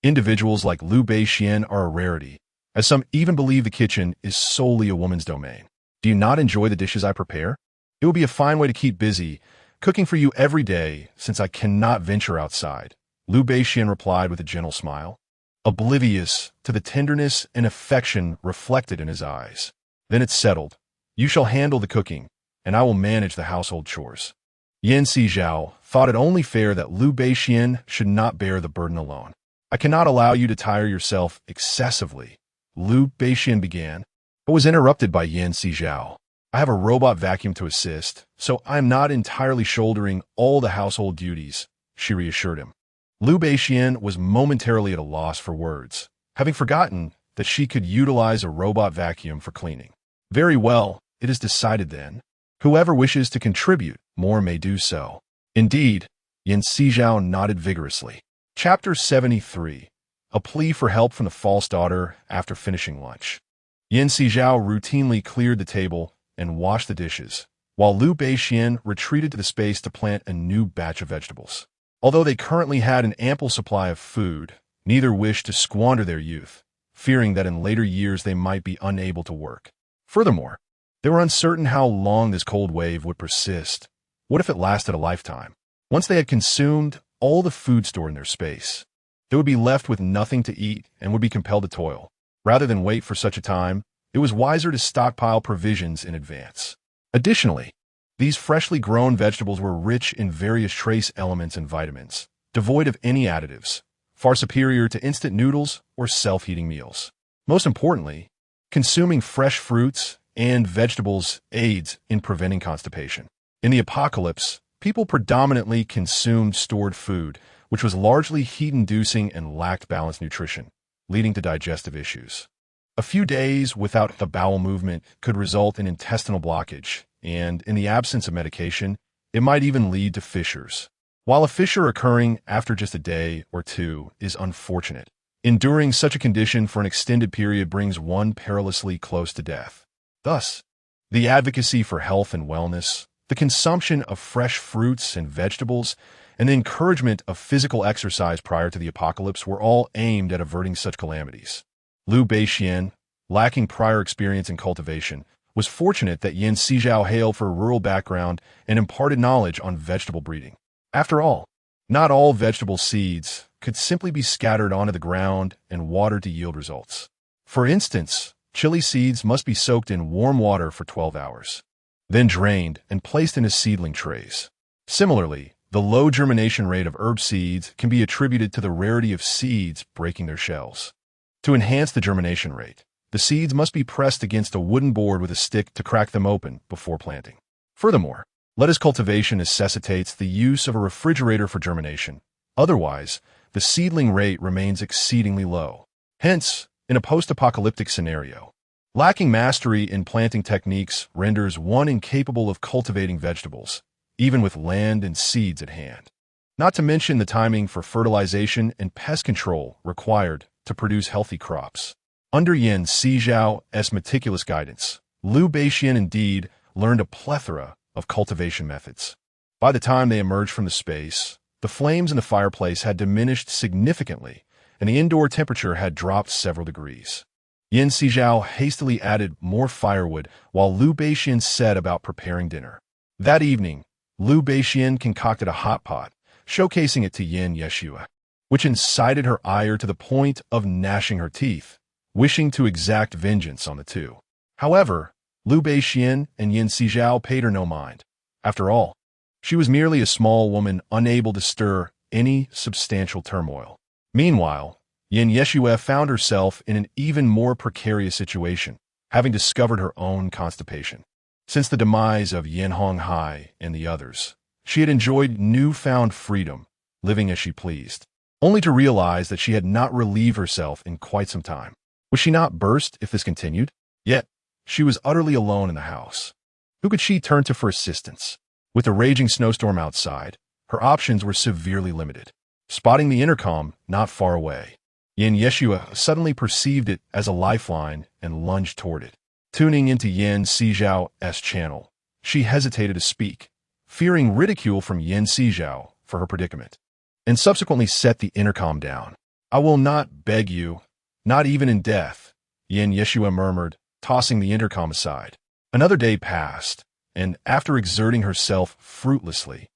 Individuals like Liu Beixian are a rarity, as some even believe the kitchen is solely a woman's domain. Do you not enjoy the dishes I prepare? It will be a fine way to keep busy, cooking for you every day, since I cannot venture outside, Liu Beixian replied with a gentle smile, oblivious to the tenderness and affection reflected in his eyes. Then it's settled. You shall handle the cooking, and I will manage the household chores. Yan Sizhao thought it only fair that Liu Beixian should not bear the burden alone. I cannot allow you to tire yourself excessively, Liu Beixian began, but was interrupted by Yan Sizhao. I have a robot vacuum to assist, so I am not entirely shouldering all the household duties, she reassured him. Liu Beixian was momentarily at a loss for words, having forgotten that she could utilize a robot vacuum for cleaning. Very well, it is decided then. Whoever wishes to contribute more may do so. Indeed, Yan Sizhao nodded vigorously. Chapter 73. A plea for help from the false daughter after finishing lunch. Yan Sizhao routinely cleared the table and washed the dishes, while Liu Beixian retreated to the space to plant a new batch of vegetables. Although they currently had an ample supply of food, neither wished to squander their youth, fearing that in later years they might be unable to work. Furthermore, they were uncertain how long this cold wave would persist. What if it lasted a lifetime? Once they had consumed all the food stored in their space, they would be left with nothing to eat and would be compelled to toil. Rather than wait for such a time, it was wiser to stockpile provisions in advance. Additionally, these freshly grown vegetables were rich in various trace elements and vitamins, devoid of any additives, far superior to instant noodles or self-heating meals. Most importantly, consuming fresh fruits and vegetables aids in preventing constipation. In the apocalypse, people predominantly consumed stored food, which was largely heat-inducing and lacked balanced nutrition, leading to digestive issues. A few days without the bowel movement could result in intestinal blockage, and in the absence of medication, it might even lead to fissures. While a fissure occurring after just a day or two is unfortunate, enduring such a condition for an extended period brings one perilously close to death. Thus, the advocacy for health and wellness, the consumption of fresh fruits and vegetables, and the encouragement of physical exercise prior to the apocalypse were all aimed at averting such calamities. Liu Beixian, lacking prior experience in cultivation, was fortunate that Yan Sizhao hailed from a rural background and imparted knowledge on vegetable breeding. After all, not all vegetable seeds could simply be scattered onto the ground and watered to yield results. For instance, chili seeds must be soaked in warm water for 12 hours, then drained and placed into seedling trays. Similarly, the low germination rate of herb seeds can be attributed to the rarity of seeds breaking their shells. To enhance the germination rate, the seeds must be pressed against a wooden board with a stick to crack them open before planting. Furthermore, lettuce cultivation necessitates the use of a refrigerator for germination. Otherwise, the seedling rate remains exceedingly low. Hence, in a post-apocalyptic scenario, lacking mastery in planting techniques renders one incapable of cultivating vegetables, even with land and seeds at hand. Not to mention the timing for fertilization and pest control required to produce healthy crops. Under Yan Sizhao's meticulous guidance, Liu Beixian indeed learned a plethora of cultivation methods. By the time they emerged from the space, the flames in the fireplace had diminished significantly, and the indoor temperature had dropped several degrees. Yan Sizhao hastily added more firewood while Liu Beixian set about preparing dinner. That evening, Liu Beixian concocted a hot pot, showcasing it to Yan Yeshua, which incited her ire to the point of gnashing her teeth, wishing to exact vengeance on the two. However, Liu Beixian and Yan Sizhao paid her no mind. After all, she was merely a small woman unable to stir any substantial turmoil. Meanwhile, Yan Yeshua found herself in an even more precarious situation, having discovered her own constipation. Since the demise of Yan Honghai and the others, she had enjoyed newfound freedom, living as she pleased, only to realize that she had not relieved herself in quite some time. Would she not burst if this continued? Yet, she was utterly alone in the house. Who could she turn to for assistance? With a raging snowstorm outside, her options were severely limited. Spotting the intercom not far away, Yin Yeshua suddenly perceived it as a lifeline and lunged toward it. Tuning into Yin Sizhao's channel, she hesitated to speak, fearing ridicule from Yin Sizhao for her predicament, and subsequently set the intercom down. "I will not beg you, not even in death," Yin Yeshua murmured, tossing the intercom aside. Another day passed, and after exerting herself fruitlessly,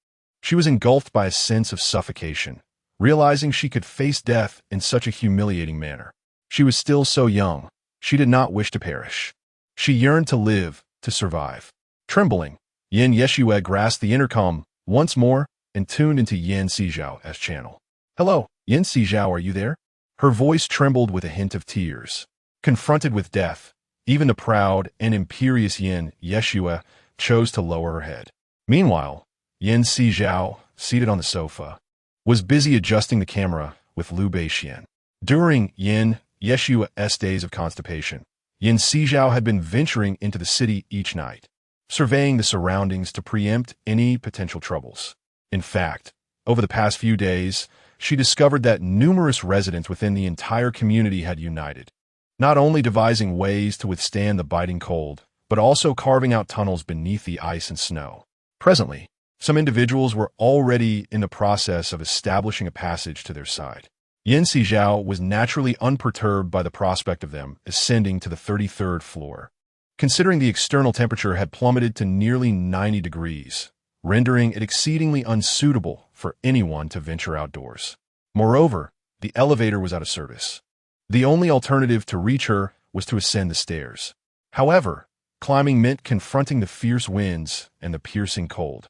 she was engulfed by a sense of suffocation, realizing she could face death in such a humiliating manner. She was still so young. She did not wish to perish. She yearned to live, to survive. Trembling, Yin Yeshua grasped the intercom once more and tuned into Yin Sizhao's channel. "Hello, Yin Sizhao, are you there?" Her voice trembled with a hint of tears. Confronted with death, even the proud and imperious Yin Yeshua chose to lower her head. Meanwhile, Yin Sizhao, seated on the sofa, was busy adjusting the camera with Liu Beixian. During Yin Yeshua's days of constipation, Yin Sizhao had been venturing into the city each night, surveying the surroundings to preempt any potential troubles. In fact, over the past few days, she discovered that numerous residents within the entire community had united, not only devising ways to withstand the biting cold, but also carving out tunnels beneath the ice and snow. Presently, some individuals were already in the process of establishing a passage to their side. Yin Sizhao was naturally unperturbed by the prospect of them ascending to the 33rd floor, considering the external temperature had plummeted to nearly 90 degrees, rendering it exceedingly unsuitable for anyone to venture outdoors. Moreover, the elevator was out of service. The only alternative to reach her was to ascend the stairs. However, climbing meant confronting the fierce winds and the piercing cold,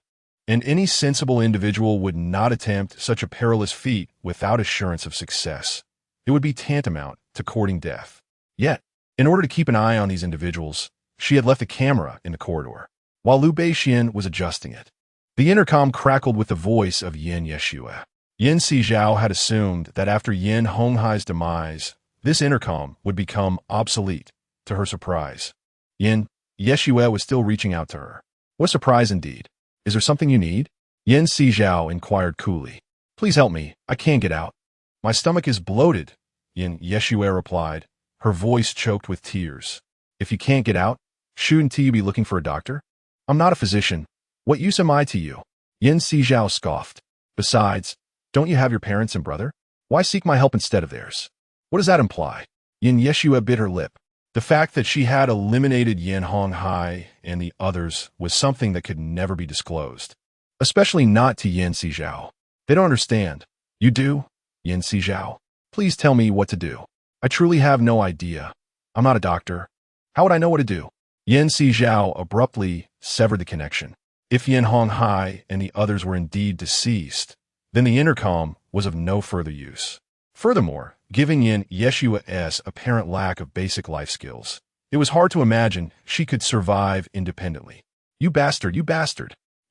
and any sensible individual would not attempt such a perilous feat without assurance of success. It would be tantamount to courting death. Yet, in order to keep an eye on these individuals, she had left the camera in the corridor, while Liu Beixian was adjusting it. The intercom crackled with the voice of Yin Yeshua. Yin Sizhao had assumed that after Yin Honghai's demise, this intercom would become obsolete. To her surprise, Yin Yeshua was still reaching out to her. What a surprise indeed. "Is there something you need?" Yin Sizhao inquired coolly. "Please help me. I can't get out. My stomach is bloated," Yin Yeshua replied, her voice choked with tears. "If you can't get out, shouldn't you be looking for a doctor? I'm not a physician. What use am I to you?" Yin Sizhao scoffed. "Besides, don't you have your parents and brother? Why seek my help instead of theirs? What does that imply?" Yin Yeshua bit her lip. The fact that she had eliminated Yin Honghai and the others was something that could never be disclosed, especially not to Yin Sizhao. "They don't understand." "You do, Yin Sizhao? Please tell me what to do. I truly have no idea. I'm not a doctor. How would I know what to do?" Yin Sizhao abruptly severed the connection. If Yin Honghai and the others were indeed deceased, then the intercom was of no further use. Furthermore, given Yin Yeshua's apparent lack of basic life skills, it was hard to imagine she could survive independently. You bastard,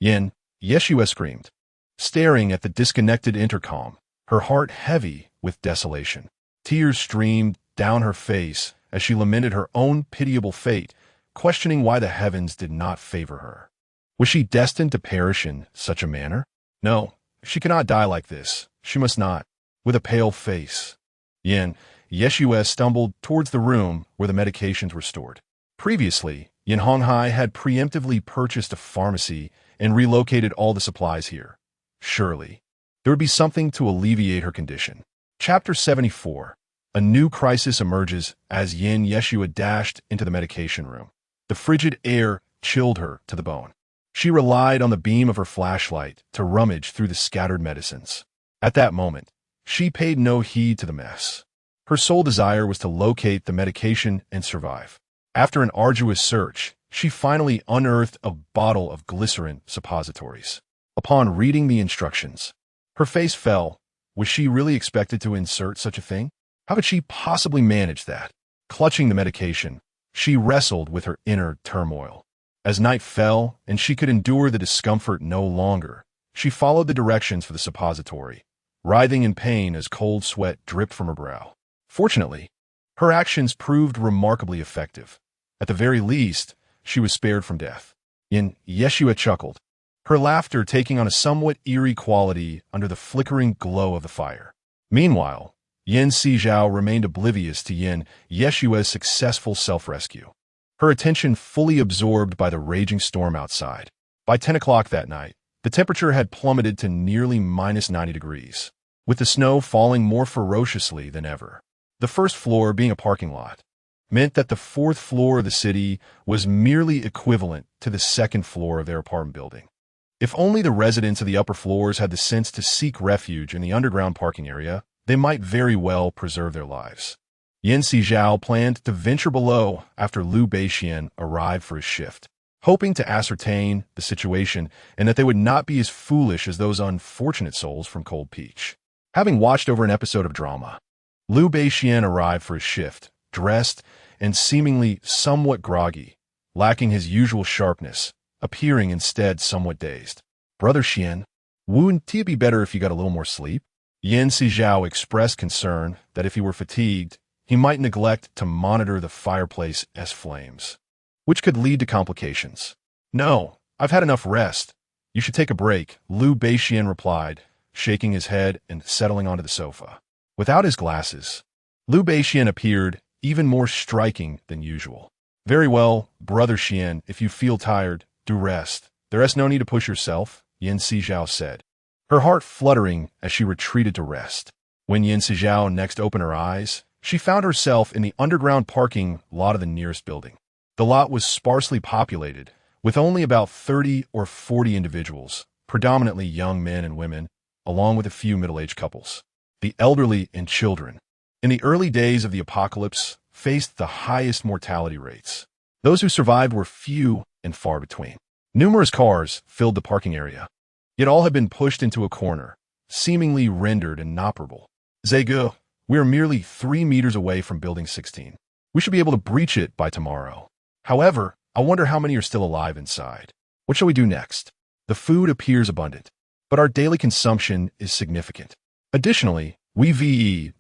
Yin Yeshua screamed, staring at the disconnected intercom, her heart heavy with desolation. Tears streamed down her face as she lamented her own pitiable fate, questioning why the heavens did not favor her. Was she destined to perish in such a manner? No, she could not die like this. She must not. With a pale face, Yin Yeshua stumbled towards the room where the medications were stored. Previously, Yin Honghai had preemptively purchased a pharmacy and relocated all the supplies here. Surely, there would be something to alleviate her condition. Chapter 74. A new crisis emerges as Yin Yeshua dashed into the medication room. The frigid air chilled her to the bone. She relied on the beam of her flashlight to rummage through the scattered medicines. At that moment, she paid no heed to the mess. Her sole desire was to locate the medication and survive. After an arduous search, she finally unearthed a bottle of glycerin suppositories. Upon reading the instructions, her face fell. Was she really expected to insert such a thing? How could she possibly manage that? Clutching the medication, she wrestled with her inner turmoil. As night fell and she could endure the discomfort no longer, she followed the directions for the suppository, writhing in pain as cold sweat dripped from her brow. Fortunately, Her actions proved remarkably effective. At the very least, she was spared from death. Yeshua chuckled, her laughter taking on a somewhat eerie quality under the flickering glow of the fire. Meanwhile, Sizhao remained oblivious to Yeshua's successful self-rescue, her attention fully absorbed by the raging storm outside. By 10 o'clock that night, the temperature had plummeted to nearly -90 degrees, with the snow falling more ferociously than ever. The first floor, being a parking lot, meant that the fourth floor of the city was merely equivalent to the second floor of their apartment building. If only the residents of the upper floors had the sense to seek refuge in the underground parking area, they might very well preserve their lives. Sizhao planned to venture below after Liu Beixian arrived for his shift, hoping to ascertain the situation and that they would not be as foolish as those unfortunate souls from Cold Peach. Having watched over an episode of drama, Liu Beixian arrived for his shift, dressed and seemingly somewhat groggy, lacking his usual sharpness, appearing instead somewhat dazed. "Brother Xian, wouldn't it be better if you got a little more sleep?" Sizhao expressed concern that if he were fatigued, he might neglect to monitor the fireplace as flames, which could lead to complications. "No, I've had enough rest. You should take a break," Liu Beixian replied, shaking his head and settling onto the sofa. Without his glasses, Liu Beixian appeared even more striking than usual. "Very well, Brother Xian, if you feel tired, do rest. There's no need to push yourself," Sizhao said, her heart fluttering as she retreated to rest. When Sizhao next opened her eyes, she found herself in the underground parking lot of the nearest building. The lot was sparsely populated, with only about 30 or 40 individuals, predominantly young men and women, along with a few middle-aged couples. The elderly and children, in the early days of the apocalypse, faced the highest mortality rates. Those who survived were few and far between. Numerous cars filled the parking area, yet all had been pushed into a corner, seemingly rendered inoperable. "Zegu, we are merely 3 meters away from Building 16. We should be able to breach it by tomorrow. However, I wonder how many are still alive inside. What shall we do next? The food appears abundant, but our daily consumption is significant. Additionally, we've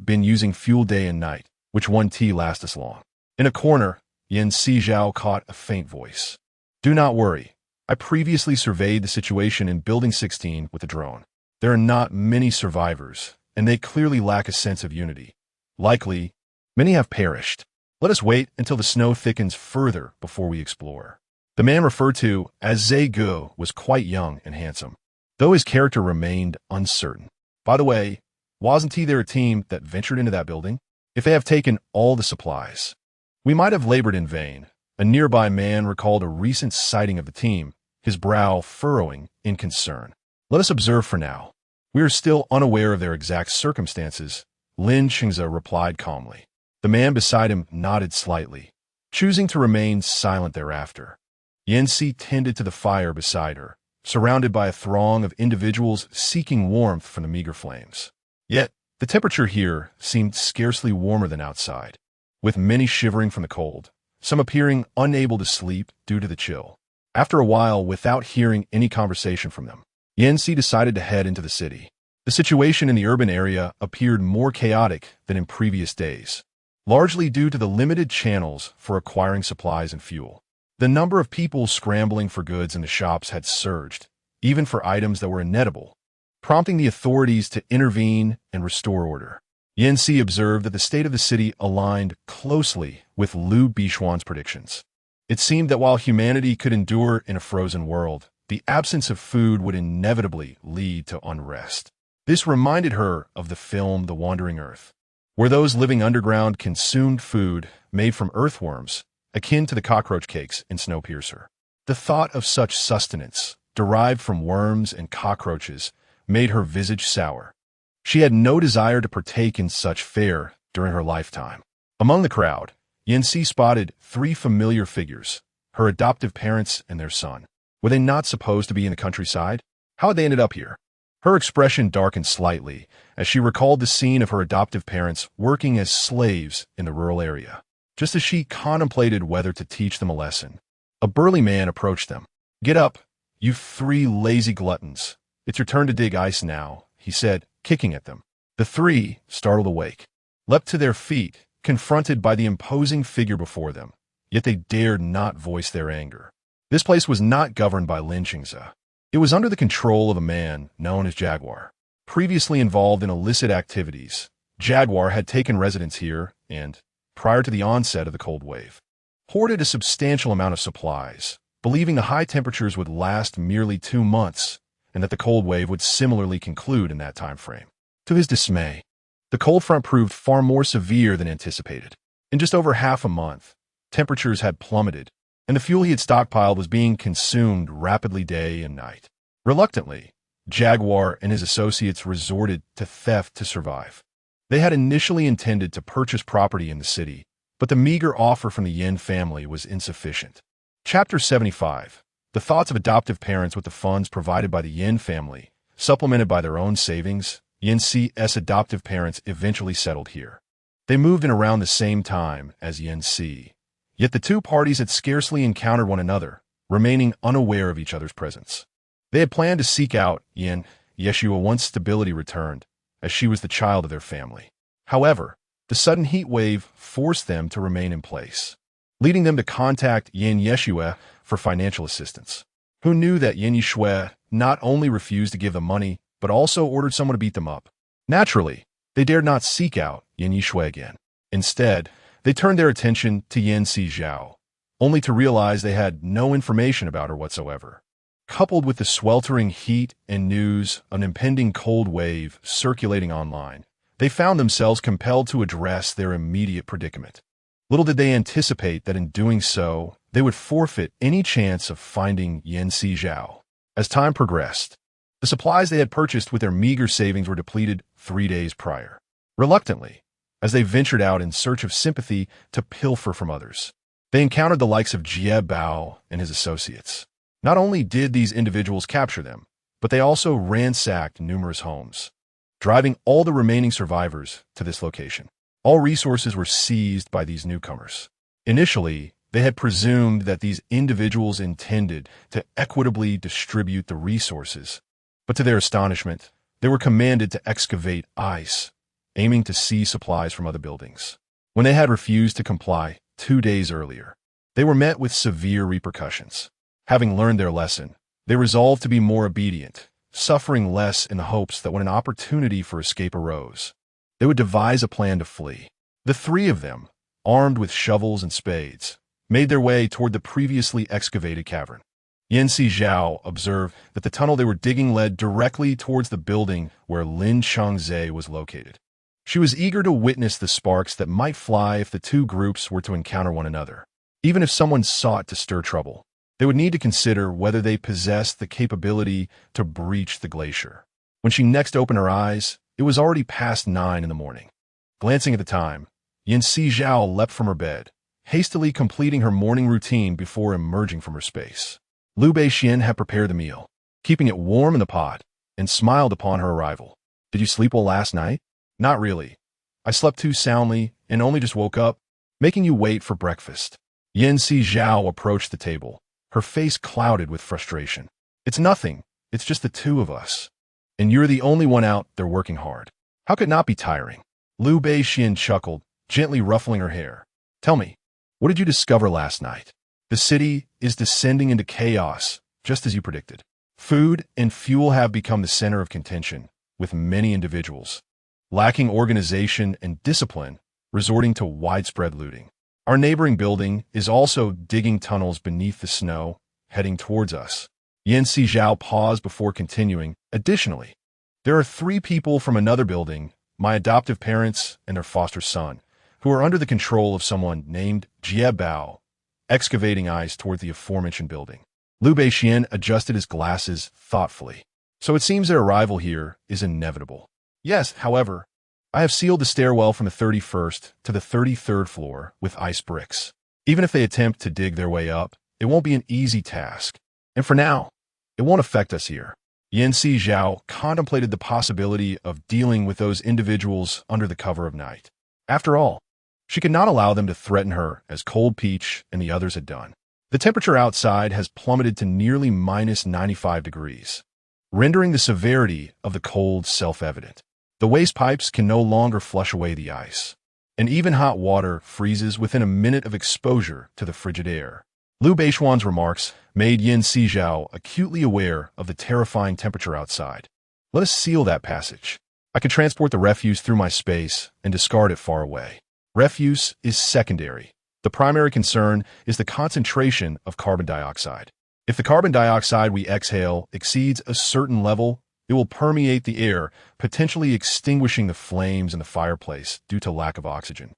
been using fuel day and night, which won't last us long." In a corner, Sizhao caught a faint voice. "Do not worry. I previously surveyed the situation in Building 16 with a drone. There are not many survivors, and they clearly lack a sense of unity. Likely, many have perished. Let us wait until the snow thickens further before we explore." The man referred to as Zegu was quite young and handsome, though his character remained uncertain. "By the way, wasn't there a team that ventured into that building? If they have taken all the supplies, we might have labored in vain." A nearby man recalled a recent sighting of the team, his brow furrowing in concern. "Let us observe for now. We are still unaware of their exact circumstances," Lin Qingze replied calmly. The man beside him nodded slightly, choosing to remain silent thereafter. Yanxi tended to the fire beside her, surrounded by a throng of individuals seeking warmth from the meager flames. Yet, the temperature here seemed scarcely warmer than outside, with many shivering from the cold, some appearing unable to sleep due to the chill. After a while, without hearing any conversation from them, Yanxi decided to head into the city. The situation in the urban area appeared more chaotic than in previous days, largely due to the limited channels for acquiring supplies and fuel. The number of people scrambling for goods in the shops had surged, even for items that were inedible, prompting the authorities to intervene and restore order. Yanxi observed that the state of the city aligned closely with Liu Beixian's predictions. It seemed that while humanity could endure in a frozen world, the absence of food would inevitably lead to unrest. This reminded her of the film The Wandering Earth, where those living underground consumed food made from earthworms, akin to the cockroach cakes in Snowpiercer. The thought of such sustenance, derived from worms and cockroaches, made her visage sour. She had no desire to partake in such fare during her lifetime. Among the crowd, Yanxi spotted 3 familiar figures, her adoptive parents and their son. Were they not supposed to be in the countryside? How had they ended up here? Her expression darkened slightly as she recalled the scene of her adoptive parents working as slaves in the rural area. Just as she contemplated whether to teach them a lesson, a burly man approached them. "Get up, you 3 lazy gluttons. It's your turn to dig ice now," he said, kicking at them. The 3, startled awake, leapt to their feet, confronted by the imposing figure before them, yet they dared not voice their anger. This place was not governed by Linqingza. It was under the control of a man known as Jaguar. Previously involved in illicit activities, Jaguar had taken residence here and, prior to the onset of the cold wave, hoarded a substantial amount of supplies, believing the high temperatures would last merely 2 months and that the cold wave would similarly conclude in that time frame. To his dismay, the cold front proved far more severe than anticipated. In just over half a month, temperatures had plummeted, and the fuel he had stockpiled was being consumed rapidly day and night. Reluctantly, Jaguar and his associates resorted to theft to survive. They had initially intended to purchase property in the city, but the meager offer from the Yan family was insufficient. Chapter 75. The thoughts of adoptive parents with the funds provided by the Yan family, supplemented by their own savings. Yan C's adoptive parents eventually settled here. They moved in around the same time as Yan C, yet the two parties had scarcely encountered one another, remaining unaware of each other's presence. They had planned to seek out Yan Yeshua once stability returned, as she was the child of their family. However, the sudden heat wave forced them to remain in place, leading them to contact Yan Yeshua for financial assistance. Who knew that Yan Yeshua not only refused to give them money, but also ordered someone to beat them up? Naturally, they dared not seek out Yan Yeshua again. Instead, they turned their attention to Yan Sizhao, only to realize they had no information about her whatsoever. Coupled with the sweltering heat and news of an impending cold wave circulating online, they found themselves compelled to address their immediate predicament. Little did they anticipate that in doing so, they would forfeit any chance of finding Yan Sizhao. As time progressed, the supplies they had purchased with their meager savings were depleted 3 days prior. Reluctantly, as they ventured out in search of sympathy to pilfer from others, they encountered the likes of Jie Bao and his associates. Not only did these individuals capture them, but they also ransacked numerous homes, driving all the remaining survivors to this location. All resources were seized by these newcomers. Initially, they had presumed that these individuals intended to equitably distribute the resources, but to their astonishment, they were commanded to excavate ice, aiming to seize supplies from other buildings. When they had refused to comply 2 days earlier, they were met with severe repercussions. Having learned their lesson, they resolved to be more obedient, suffering less in the hopes that when an opportunity for escape arose, they would devise a plan to flee. The 3 of them, armed with shovels and spades, made their way toward the previously excavated cavern. Yan Sizhao observed that the tunnel they were digging led directly towards the building where Lin Changzhe was located. She was eager to witness the sparks that might fly if the two groups were to encounter one another. Even if someone sought to stir trouble, they would need to consider whether they possessed the capability to breach the glacier. When she next opened her eyes, it was already past 9 in the morning. Glancing at the time, Yan Sizhao leapt from her bed, hastily completing her morning routine before emerging from her space. Liu Beixian had prepared the meal, keeping it warm in the pot, and smiled upon her arrival. "Did you sleep well last night?" "Not really. I slept too soundly and only just woke up, making you wait for breakfast." Yan Sizhao approached the table, her face clouded with frustration. "It's nothing. It's just the 2 of us. And you're the only one out there working hard. How could it not be tiring?" Liu Beixian chuckled, gently ruffling her hair. "Tell me, what did you discover last night?" "The city is descending into chaos, just as you predicted. Food and fuel have become the center of contention, with many individuals, lacking organization and discipline, resorting to widespread looting. Our neighboring building is also digging tunnels beneath the snow, heading towards us." Yan Sizhao paused before continuing. "Additionally, there are 3 people from another building, my adoptive parents and their foster son, who are under the control of someone named Jie Bao, excavating ice toward the aforementioned building." Liu Beixian adjusted his glasses thoughtfully. "So it seems their arrival here is inevitable." "Yes, however, I have sealed the stairwell from the 31st to the 33rd floor with ice bricks. Even if they attempt to dig their way up, it won't be an easy task. And for now, it won't affect us here." Yan Sizhao contemplated the possibility of dealing with those individuals under the cover of night. After all, she could not allow them to threaten her as Cold Peach and the others had done. The temperature outside has plummeted to nearly -95 degrees, rendering the severity of the cold self-evident. The waste pipes can no longer flush away the ice. and even hot water freezes within a minute of exposure to the frigid air. Liu Beishuan's remarks made Yin Sizhao acutely aware of the terrifying temperature outside. Let us seal that passage. I can transport the refuse through my space and discard it far away. Refuse is secondary. The primary concern is the concentration of carbon dioxide. If the carbon dioxide we exhale exceeds a certain level, it will permeate the air, potentially extinguishing the flames in the fireplace due to lack of oxygen,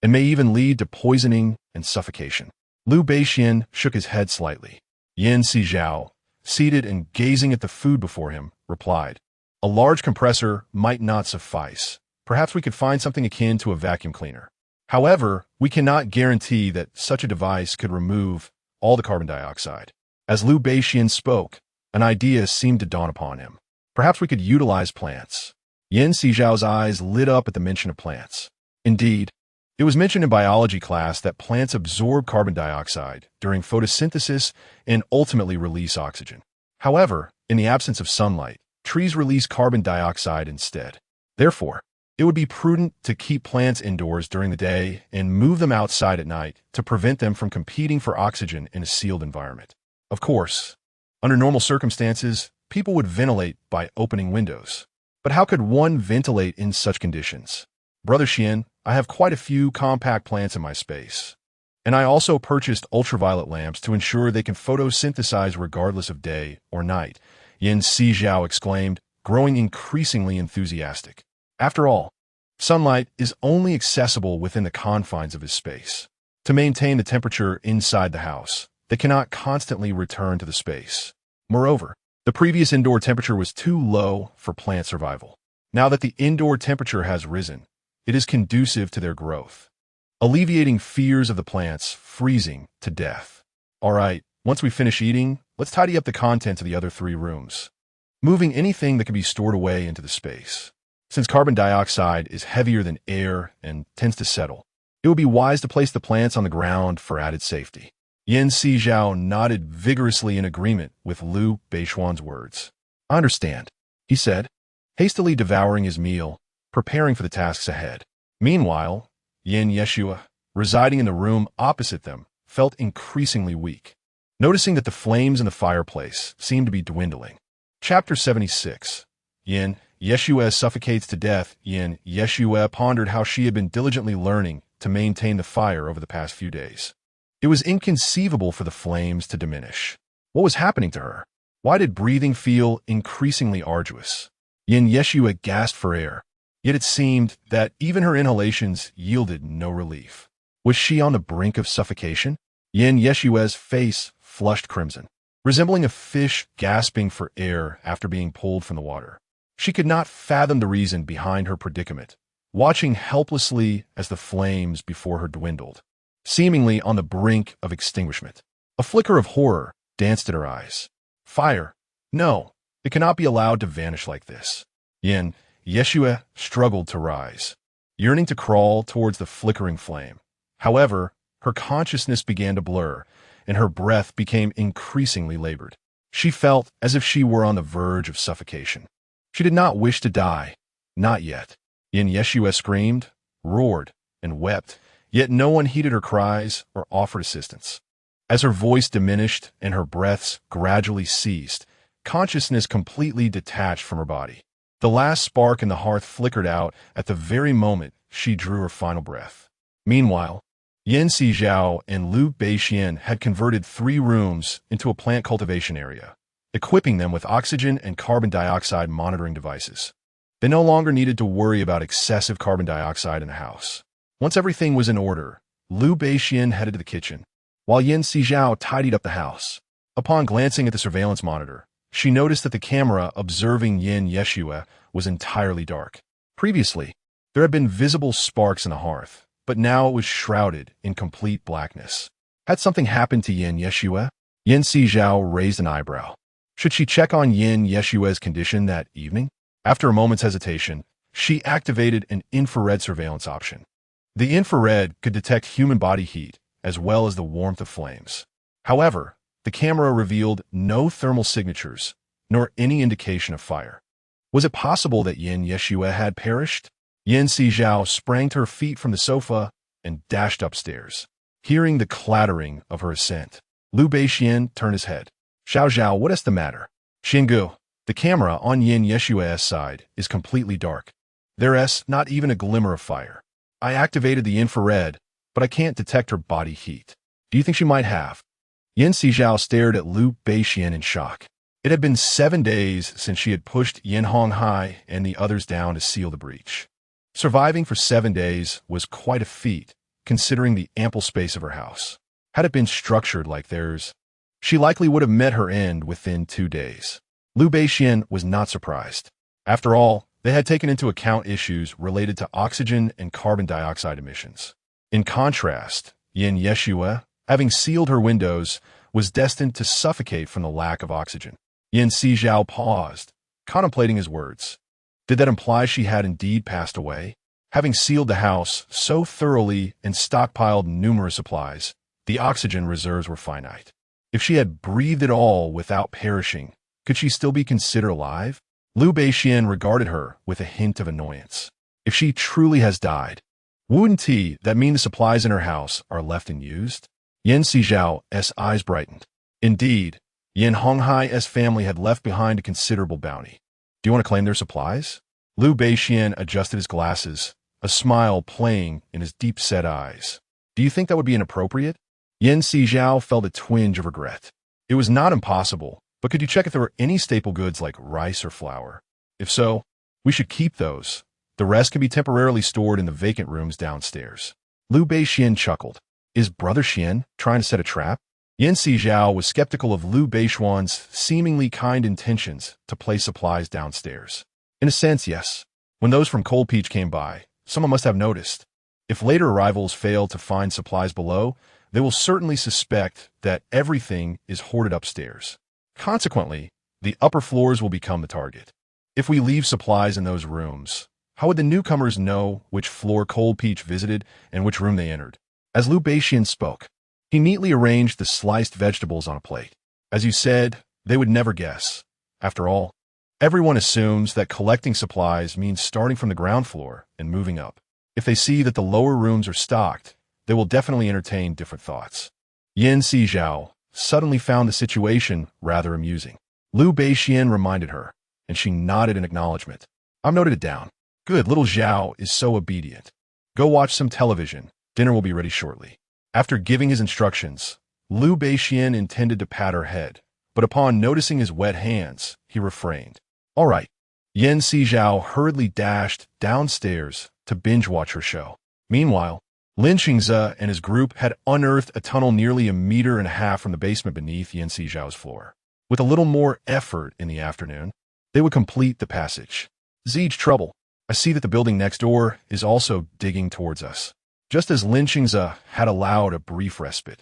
and may even lead to poisoning and suffocation. Liu Beixian shook his head slightly. Yin Sizhao, seated and gazing at the food before him, replied, "A large compressor might not suffice. Perhaps we could find something akin to a vacuum cleaner. However, we cannot guarantee that such a device could remove all the carbon dioxide." As Liu Beixian spoke, an idea seemed to dawn upon him. Perhaps we could utilize plants. Yin Sizhao's eyes lit up at the mention of plants. Indeed, it was mentioned in biology class that plants absorb carbon dioxide during photosynthesis and ultimately release oxygen. However, in the absence of sunlight, trees release carbon dioxide instead. Therefore, it would be prudent to keep plants indoors during the day and move them outside at night to prevent them from competing for oxygen in a sealed environment. Of course, under normal circumstances, people would ventilate by opening windows. But how could one ventilate in such conditions? Brother Xian, I have quite a few compact plants in my space. And I also purchased ultraviolet lamps to ensure they can photosynthesize regardless of day or night, Yin Sizhao exclaimed, growing increasingly enthusiastic. After all, sunlight is only accessible within the confines of his space. To maintain the temperature inside the house, they cannot constantly return to the space. Moreover, the previous indoor temperature was too low for plant survival. Now that the indoor temperature has risen, it is conducive to their growth, alleviating fears of the plants freezing to death. All right, once we finish eating, let's tidy up the contents of the other 3 rooms, moving anything that can be stored away into the space. Since carbon dioxide is heavier than air and tends to settle, it would be wise to place the plants on the ground for added safety. Yin Sizhao nodded vigorously in agreement with Liu Beishuan's words. I understand, he said, hastily devouring his meal, preparing for the tasks ahead. Meanwhile, Yin Yeshua, residing in the room opposite them, felt increasingly weak, noticing that the flames in the fireplace seemed to be dwindling. Chapter 76. Yin Yeshua suffocates to death. Yin Yeshua pondered how she had been diligently learning to maintain the fire over the past few days. It was inconceivable for the flames to diminish. What was happening to her? Why did breathing feel increasingly arduous? Yin Yeshua gasped for air, yet it seemed that even her inhalations yielded no relief. Was she on the brink of suffocation? Yin Yeshua's face flushed crimson, resembling a fish gasping for air after being pulled from the water. She could not fathom the reason behind her predicament, watching helplessly as the flames before her dwindled, seemingly on the brink of extinguishment. A flicker of horror danced at her eyes. Fire! No, it cannot be allowed to vanish like this. Yin Yeshua struggled to rise, yearning to crawl towards the flickering flame. However, her consciousness began to blur, and her breath became increasingly labored. She felt as if she were on the verge of suffocation. She did not wish to die. Not yet. Yin Yeshua screamed, roared, and wept, yet no one heeded her cries or offered assistance. As her voice diminished and her breaths gradually ceased, consciousness completely detached from her body. The last spark in the hearth flickered out at the very moment she drew her final breath. Meanwhile, Yin Sizhao and Liu Beixian had converted 3 rooms into a plant cultivation area, equipping them with oxygen and carbon dioxide monitoring devices. They no longer needed to worry about excessive carbon dioxide in the house. Once everything was in order, Liu Beixian headed to the kitchen, while Yin Sizhao tidied up the house. Upon glancing at the surveillance monitor, she noticed that the camera observing Yin Yeshua was entirely dark. Previously, there had been visible sparks in the hearth, but now it was shrouded in complete blackness. Had something happened to Yin Yeshua? Yin Sizhao raised an eyebrow. Should she check on Yin Yeshua's condition that evening? After a moment's hesitation, she activated an infrared surveillance option. The infrared could detect human body heat as well as the warmth of flames. However, the camera revealed no thermal signatures, nor any indication of fire. Was it possible that Yin Yeshua had perished? Yan Sizhao sprang to her feet from the sofa and dashed upstairs. Hearing the clattering of her ascent, Liu Beixian turned his head. Zhao, what is the matter? Xingu, the camera on Yin-Yeshua's side is completely dark. There's not even a glimmer of fire. I activated the infrared, but I can't detect her body heat. Do you think she might have? Yan Sizhao stared at Liu Beixian in shock. It had been 7 days since she had pushed Yin Honghai and the others down to seal the breach. Surviving for 7 days was quite a feat, considering the ample space of her house. Had it been structured like theirs, she likely would have met her end within 2 days. Liu Beixian was not surprised. After all, they had taken into account issues related to oxygen and carbon dioxide emissions. In contrast, Yin Yeshua, having sealed her windows, was destined to suffocate from the lack of oxygen. Yin Sizhao paused, contemplating his words. Did that imply she had indeed passed away? Having sealed the house so thoroughly and stockpiled numerous supplies, the oxygen reserves were finite. If she had breathed it all without perishing, could she still be considered alive? Liu Beixian regarded her with a hint of annoyance. If she truly has died, wouldn't that mean the supplies in her house are left unused? Yin Sizhao's eyes brightened. Indeed, Yin Honghai's family had left behind a considerable bounty. Do you want to claim their supplies? Liu Beixian adjusted his glasses, a smile playing in his deep-set eyes. Do you think that would be inappropriate? Yin Sizhao felt a twinge of regret. It was not impossible, but could you check if there were any staple goods like rice or flour? If so, we should keep those. The rest can be temporarily stored in the vacant rooms downstairs. Liu Beixian chuckled. Is Brother Xian trying to set a trap? Yin Sizhao was skeptical of Liu Beixian's seemingly kind intentions to place supplies downstairs. In a sense, yes. When those from Cold Peach came by, someone must have noticed. If later arrivals fail to find supplies below, they will certainly suspect that everything is hoarded upstairs. Consequently, the upper floors will become the target. If we leave supplies in those rooms, how would the newcomers know which floor Cold Peach visited and which room they entered? As Liu Beixian spoke, he neatly arranged the sliced vegetables on a plate. As you said, they would never guess. After all, everyone assumes that collecting supplies means starting from the ground floor and moving up. If they see that the lower rooms are stocked, they will definitely entertain different thoughts. Yin Sizhao suddenly found the situation rather amusing. Liu Beixian reminded her, and she nodded in acknowledgement. I've noted it down. Good, little Zhao is so obedient. Go watch some television. Dinner will be ready shortly. After giving his instructions, Liu Beixian intended to pat her head, but upon noticing his wet hands, he refrained. All right. Yin Sizhao hurriedly dashed downstairs to binge-watch her show. Meanwhile, Lin Qingze and his group had unearthed a tunnel nearly 1.5 meters from the basement beneath Yin Sizhao's floor. With a little more effort in the afternoon, they would complete the passage. Zij, trouble. I see that the building next door is also digging towards us. Just as Lin Qingze had allowed a brief respite,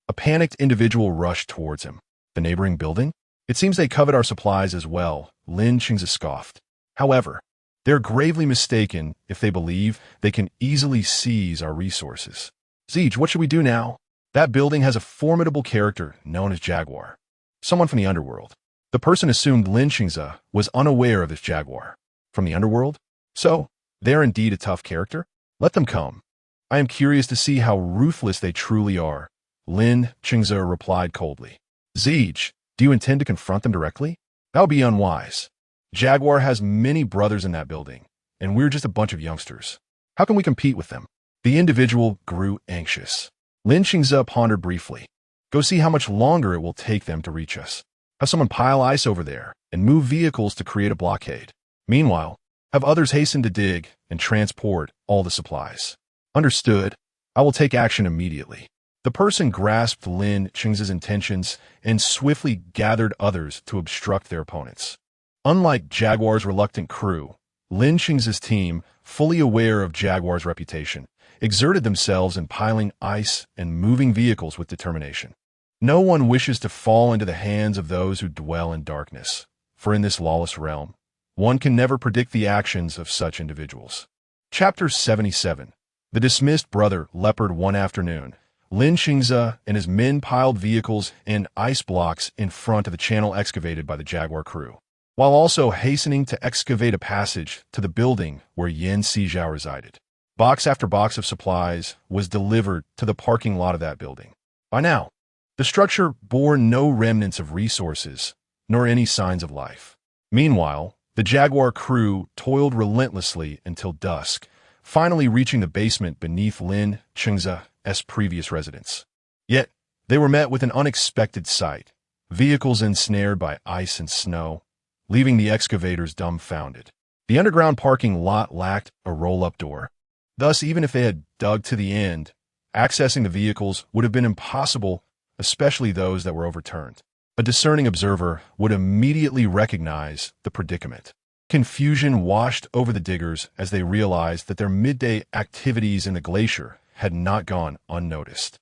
a panicked individual rushed towards him. The neighboring building? It seems they covet our supplies as well, Lin Qingze scoffed. However, they're gravely mistaken if they believe they can easily seize our resources. Zij, what should we do now? That building has a formidable character known as Jaguar. Someone from the underworld. The person assumed Lin Qingze was unaware of this Jaguar. From the underworld? So, they're indeed a tough character? Let them come. I am curious to see how ruthless they truly are, Lin Qingze replied coldly. Zij, do you intend to confront them directly? That would be unwise. Jaguar has many brothers in that building, and we're just a bunch of youngsters. How can we compete with them? The individual grew anxious. Lin Qingze pondered briefly. Go see how much longer it will take them to reach us. Have someone pile ice over there and move vehicles to create a blockade. Meanwhile, have others hasten to dig and transport all the supplies. Understood. I will take action immediately. The person grasped Lin Qingze's intentions and swiftly gathered others to obstruct their opponents. Unlike Jaguar's reluctant crew, Lin Qingze's team, fully aware of Jaguar's reputation, exerted themselves in piling ice and moving vehicles with determination. No one wishes to fall into the hands of those who dwell in darkness, for in this lawless realm, one can never predict the actions of such individuals. Chapter 77. The dismissed brother leopard. One afternoon, Lin Qingze and his men piled vehicles and ice blocks in front of the channel excavated by the Jaguar crew. while also hastening to excavate a passage to the building where Yan Sizhao resided. Box after box of supplies was delivered to the parking lot of that building. By now, the structure bore no remnants of resources, nor any signs of life. Meanwhile, the Jaguar crew toiled relentlessly until dusk, finally reaching the basement beneath Lin Chengza's previous residence. Yet, they were met with an unexpected sight: vehicles ensnared by ice and snow, leaving the excavators dumbfounded. The underground parking lot lacked a roll-up door. Thus, even if they had dug to the end, accessing the vehicles would have been impossible, especially those that were overturned. A discerning observer would immediately recognize the predicament. Confusion washed over the diggers as they realized that their midday activities in the glacier had not gone unnoticed.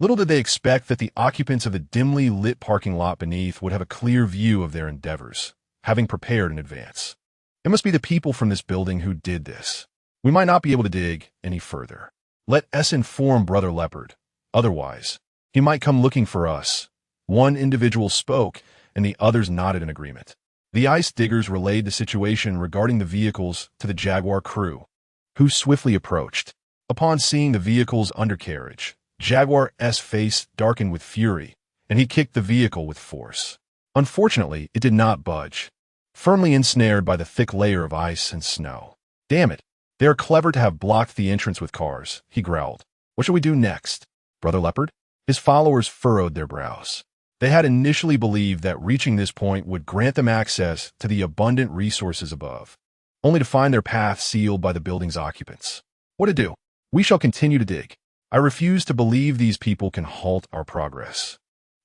Little did they expect that the occupants of the dimly lit parking lot beneath would have a clear view of their endeavors, having prepared in advance. It must be the people from this building who did this. We might not be able to dig any further. Let us inform Brother Leopard. Otherwise, he might come looking for us. One individual spoke, and the others nodded in agreement. The ice diggers relayed the situation regarding the vehicles to the Jaguar crew, who swiftly approached. Upon seeing the vehicle's undercarriage, Jaguar's face darkened with fury, and he kicked the vehicle with force. Unfortunately, it did not budge, firmly ensnared by the thick layer of ice and snow. "Damn it! They are clever to have blocked the entrance with cars," he growled. "What shall we do next, Brother Leopard?" His followers furrowed their brows. They had initially believed that reaching this point would grant them access to the abundant resources above, only to find their path sealed by the building's occupants. "What to do? We shall continue to dig. I refuse to believe these people can halt our progress,"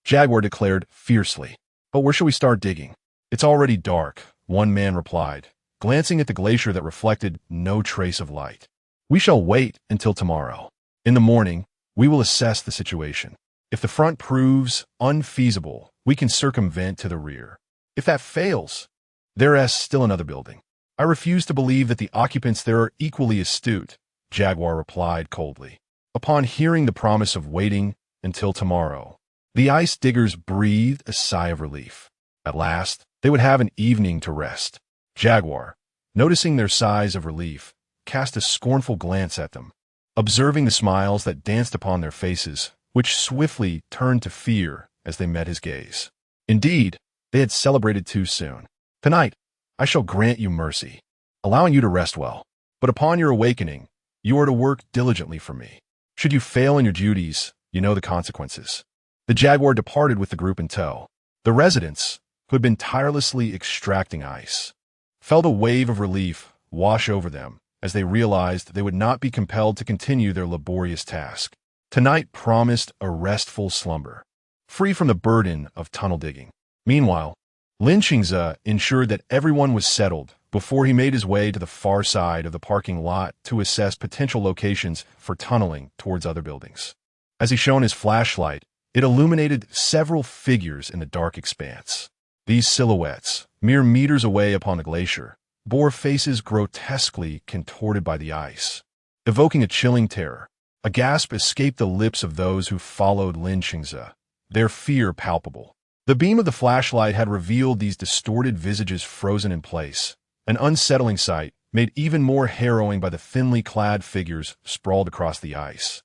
Jaguar declared fiercely. "But where shall we start digging?" "It's already dark," one man replied, glancing at the glacier that reflected no trace of light. "We shall wait until tomorrow. In the morning, we will assess the situation. If the front proves unfeasible, we can circumvent to the rear. If that fails, there is still another building." "I refuse to believe that the occupants there are equally astute," Jaguar replied coldly. Upon hearing the promise of waiting until tomorrow, the ice diggers breathed a sigh of relief. At last, they would have an evening to rest. Jaguar, noticing their sighs of relief, cast a scornful glance at them, observing the smiles that danced upon their faces, which swiftly turned to fear as they met his gaze. Indeed, they had celebrated too soon. "Tonight, I shall grant you mercy, allowing you to rest well. But upon your awakening, you are to work diligently for me. Should you fail in your duties, you know the consequences." The Jaguar departed with the group in tow. The residents, who had been tirelessly extracting ice, felt a wave of relief wash over them as they realized they would not be compelled to continue their laborious task. Tonight promised a restful slumber, free from the burden of tunnel digging. Meanwhile, Lin Chengza ensured that everyone was settled before he made his way to the far side of the parking lot to assess potential locations for tunneling towards other buildings. As he shone his flashlight, it illuminated several figures in the dark expanse. These silhouettes, mere meters away upon the glacier, bore faces grotesquely contorted by the ice, evoking a chilling terror. A gasp escaped the lips of those who followed Lin Chengza, their fear palpable. The beam of the flashlight had revealed these distorted visages frozen in place, an unsettling sight made even more harrowing by the thinly clad figures sprawled across the ice.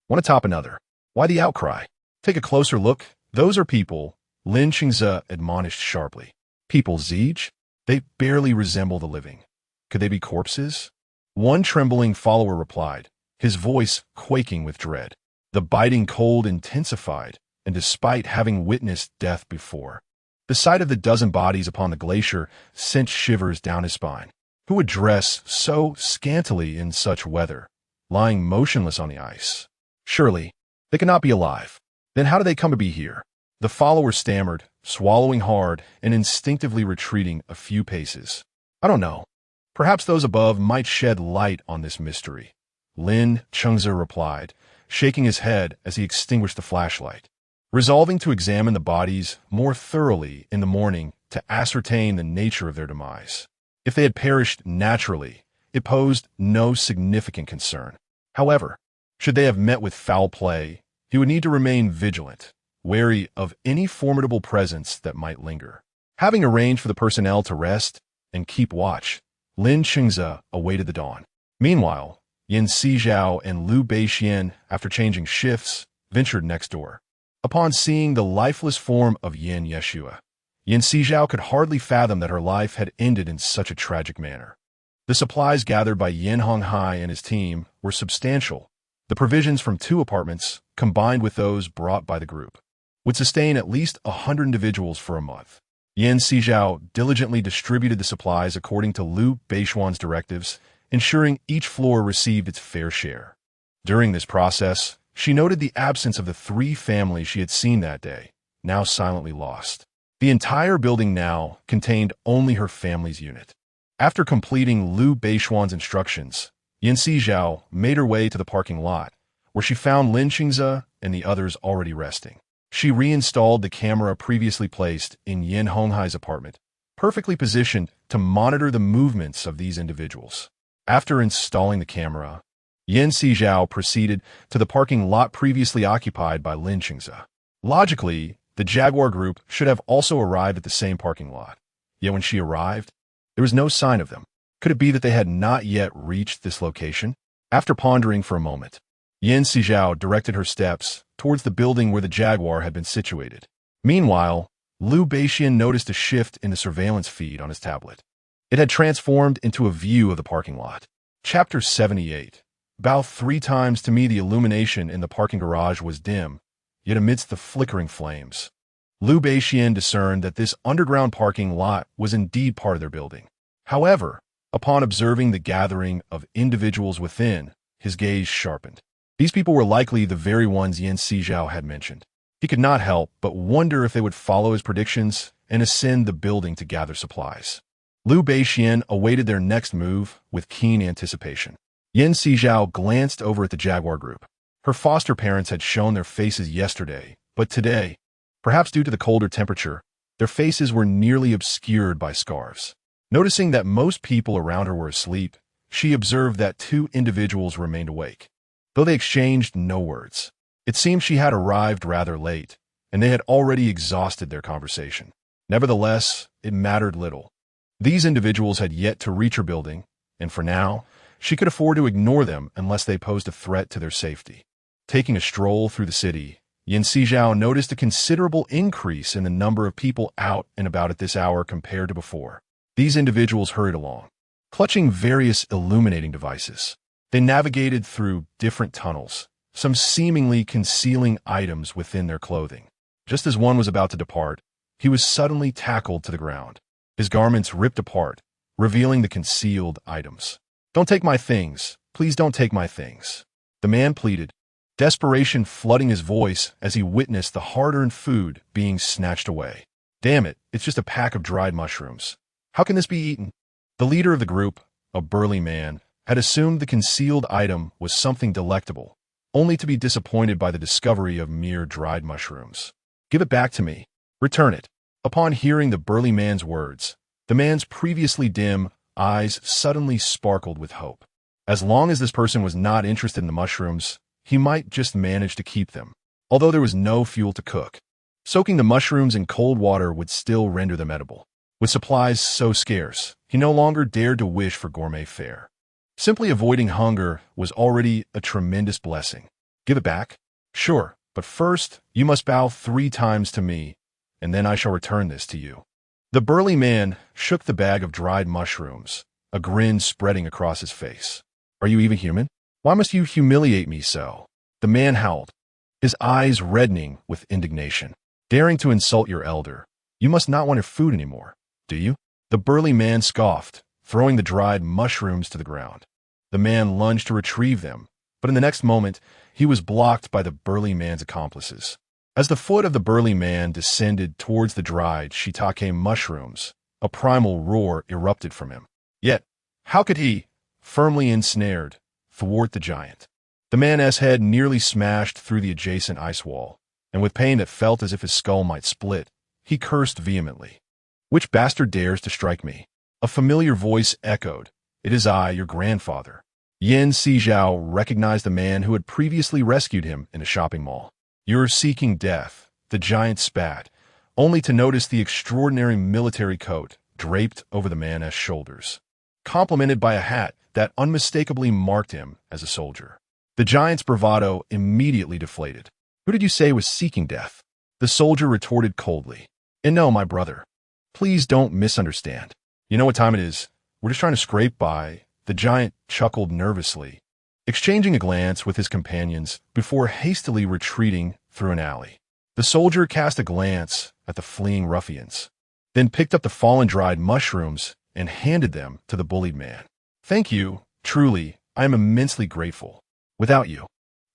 One atop another. Why the outcry? Take a closer look. Those are people, Lin Chengza admonished sharply. People, Zij? They barely resemble the living. Could they be corpses? One trembling follower replied, his voice quaking with dread. The biting cold intensified, and despite having witnessed death before, the sight of the dozen bodies upon the glacier sent shivers down his spine. Who would dress so scantily in such weather, lying motionless on the ice? Surely, they cannot be alive. Then how do they come to be here? The follower stammered, swallowing hard and instinctively retreating a few paces. I don't know. Perhaps those above might shed light on this mystery, Lin Chengza replied, shaking his head as he extinguished the flashlight. Resolving to examine the bodies more thoroughly in the morning to ascertain the nature of their demise. If they had perished naturally, it posed no significant concern. However, should they have met with foul play, he would need to remain vigilant, wary of any formidable presence that might linger. Having arranged for the personnel to rest and keep watch, Lin Qingze awaited the dawn. Meanwhile, Yin Sizhao and Liu Beixian, after changing shifts, ventured next door. Upon seeing the lifeless form of Yin Yeshua, Yin Sizhao could hardly fathom that her life had ended in such a tragic manner. The supplies gathered by Yin Honghai and his team were substantial. The provisions from 2 apartments, combined with those brought by the group, would sustain at least 100 individuals for a month. Yin Sizhao diligently distributed the supplies according to Liu Beixian's directives, ensuring each floor received its fair share. During this process, she noted the absence of the 3 families she had seen that day, now silently lost. The entire building now contained only her family's unit. After completing Liu Beixian's instructions, Yin Sizhao made her way to the parking lot, where she found Lin Qingze and the others already resting. She reinstalled the camera previously placed in Yin Honghai's apartment, perfectly positioned to monitor the movements of these individuals. After installing the camera, Yin Sizhao proceeded to the parking lot previously occupied by Lin Qingze. Logically, the Jaguar group should have also arrived at the same parking lot. Yet when she arrived, there was no sign of them. Could it be that they had not yet reached this location? After pondering for a moment, Yin Sizhao directed her steps towards the building where the Jaguar had been situated. Meanwhile, Liu Beixian noticed a shift in the surveillance feed on his tablet. It had transformed into a view of the parking lot. Chapter 78. Bow 3 times to me the illumination in the parking garage was dim, yet amidst the flickering flames, Liu Beixian discerned that this underground parking lot was indeed part of their building. However, upon observing the gathering of individuals within, his gaze sharpened. These people were likely the very ones Yin Sizhao had mentioned. He could not help but wonder if they would follow his predictions and ascend the building to gather supplies. Liu Beixian awaited their next move with keen anticipation. Yin Sizhao glanced over at the Jaguar group. Her foster parents had shown their faces yesterday, but today, perhaps due to the colder temperature, their faces were nearly obscured by scarves. Noticing that most people around her were asleep, she observed that 2 individuals remained awake, though they exchanged no words. It seemed she had arrived rather late, and they had already exhausted their conversation. Nevertheless, it mattered little. These individuals had yet to reach her building, and for now, she could afford to ignore them unless they posed a threat to their safety. Taking a stroll through the city, Yin Sizhao noticed a considerable increase in the number of people out and about at this hour compared to before. These individuals hurried along, clutching various illuminating devices. They navigated through different tunnels, some seemingly concealing items within their clothing. Just as one was about to depart, he was suddenly tackled to the ground. His garments ripped apart, revealing the concealed items. "Don't take my things. Please don't take my things," the man pleaded, desperation flooding his voice as he witnessed the hard-earned food being snatched away. "Damn it, it's just a pack of dried mushrooms. How can this be eaten?" The leader of the group, a burly man, had assumed the concealed item was something delectable, only to be disappointed by the discovery of mere dried mushrooms. "Give it back to me. Return it." Upon hearing the burly man's words, the man's previously dim eyes suddenly sparkled with hope. As long as this person was not interested in the mushrooms, he might just manage to keep them, although there was no fuel to cook. Soaking the mushrooms in cold water would still render them edible. With supplies so scarce, he no longer dared to wish for gourmet fare. Simply avoiding hunger was already a tremendous blessing. "Give it back?" "Sure, but first you must bow 3 times to me, and then I shall return this to you." The burly man shook the bag of dried mushrooms, a grin spreading across his face. "Are you even human? Why must you humiliate me so?" The man howled, his eyes reddening with indignation. "Daring to insult your elder, you must not want your food anymore, do you?" The burly man scoffed, throwing the dried mushrooms to the ground. The man lunged to retrieve them, but in the next moment, he was blocked by the burly man's accomplices. As the foot of the burly man descended towards the dried shiitake mushrooms, a primal roar erupted from him. Yet, how could he, firmly ensnared, thwart the giant? The man's head nearly smashed through the adjacent ice wall, and with pain that felt as if his skull might split, he cursed vehemently. "Which bastard dares to strike me?" A familiar voice echoed. "It is I, your grandfather." Yin Sizhao recognized the man who had previously rescued him in a shopping mall. "You're seeking death," the giant spat, only to notice the extraordinary military coat draped over the man's shoulders, complemented by a hat that unmistakably marked him as a soldier. The giant's bravado immediately deflated. "Who did you say was seeking death?" The soldier retorted coldly. "And no, my brother. Please don't misunderstand. You know what time it is. We're just trying to scrape by." The giant chuckled nervously, exchanging a glance with his companions before hastily retreating through an alley. The soldier cast a glance at the fleeing ruffians, then picked up the fallen dried mushrooms and handed them to the bullied man. "Thank you. Truly, I am immensely grateful. Without you,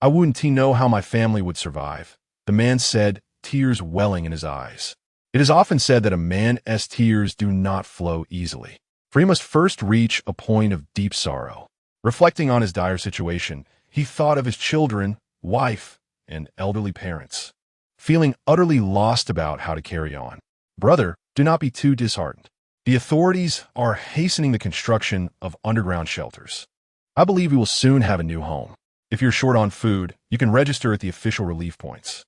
I wouldn't know how my family would survive," the man said, tears welling in his eyes. It is often said that a man's tears do not flow easily, for he must first reach a point of deep sorrow. Reflecting on his dire situation, he thought of his children, wife, and elderly parents, feeling utterly lost about how to carry on. "Brother, do not be too disheartened. The authorities are hastening the construction of underground shelters. I believe we will soon have a new home. If you're short on food, you can register at the official relief points.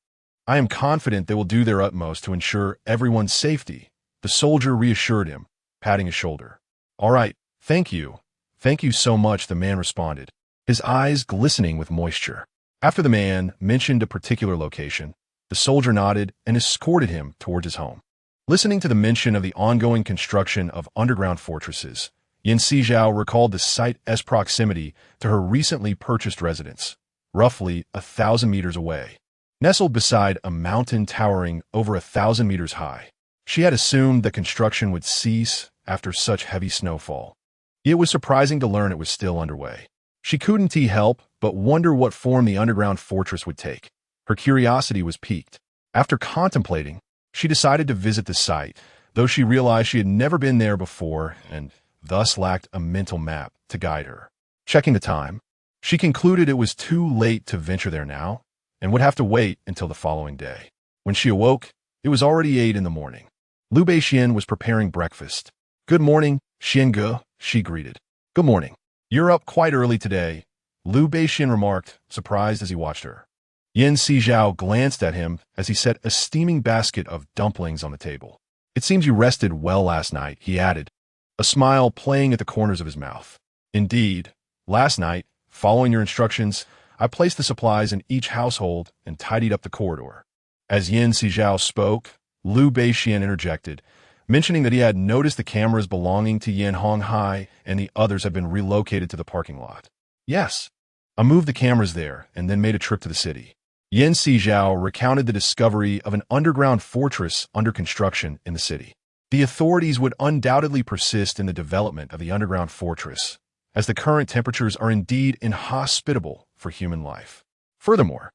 I am confident they will do their utmost to ensure everyone's safety," the soldier reassured him, patting his shoulder. "All right, thank you. Thank you so much," the man responded, his eyes glistening with moisture. After the man mentioned a particular location, the soldier nodded and escorted him towards his home. Listening to the mention of the ongoing construction of underground fortresses, Sizhao recalled the site's proximity to her recently purchased residence, roughly 1,000 meters away. Nestled beside a mountain towering over 1,000 meters high, she had assumed that construction would cease after such heavy snowfall. It was surprising to learn it was still underway. She couldn't help but wonder what form the underground fortress would take. Her curiosity was piqued. After contemplating, she decided to visit the site, though she realized she had never been there before and thus lacked a mental map to guide her. Checking the time, she concluded it was too late to venture there now and would have to wait until the following day. When she awoke, it was already 8 in the morning. Liu Beixian was preparing breakfast. "Good morning, Xiange," she greeted. "Good morning. You're up quite early today," Liu Beixian remarked, surprised as he watched her. Sizhao glanced at him as he set a steaming basket of dumplings on the table. "It seems you rested well last night," he added, a smile playing at the corners of his mouth. "Indeed, last night, following your instructions, I placed the supplies in each household and tidied up the corridor." As Sizhao spoke, Liu Beixian interjected, mentioning that he had noticed the cameras belonging to Yan Honghai and the others had been relocated to the parking lot. "Yes, I moved the cameras there and then made a trip to the city." Sizhao recounted the discovery of an underground fortress under construction in the city. The authorities would undoubtedly persist in the development of the underground fortress, as the current temperatures are indeed inhospitable for human life. Furthermore,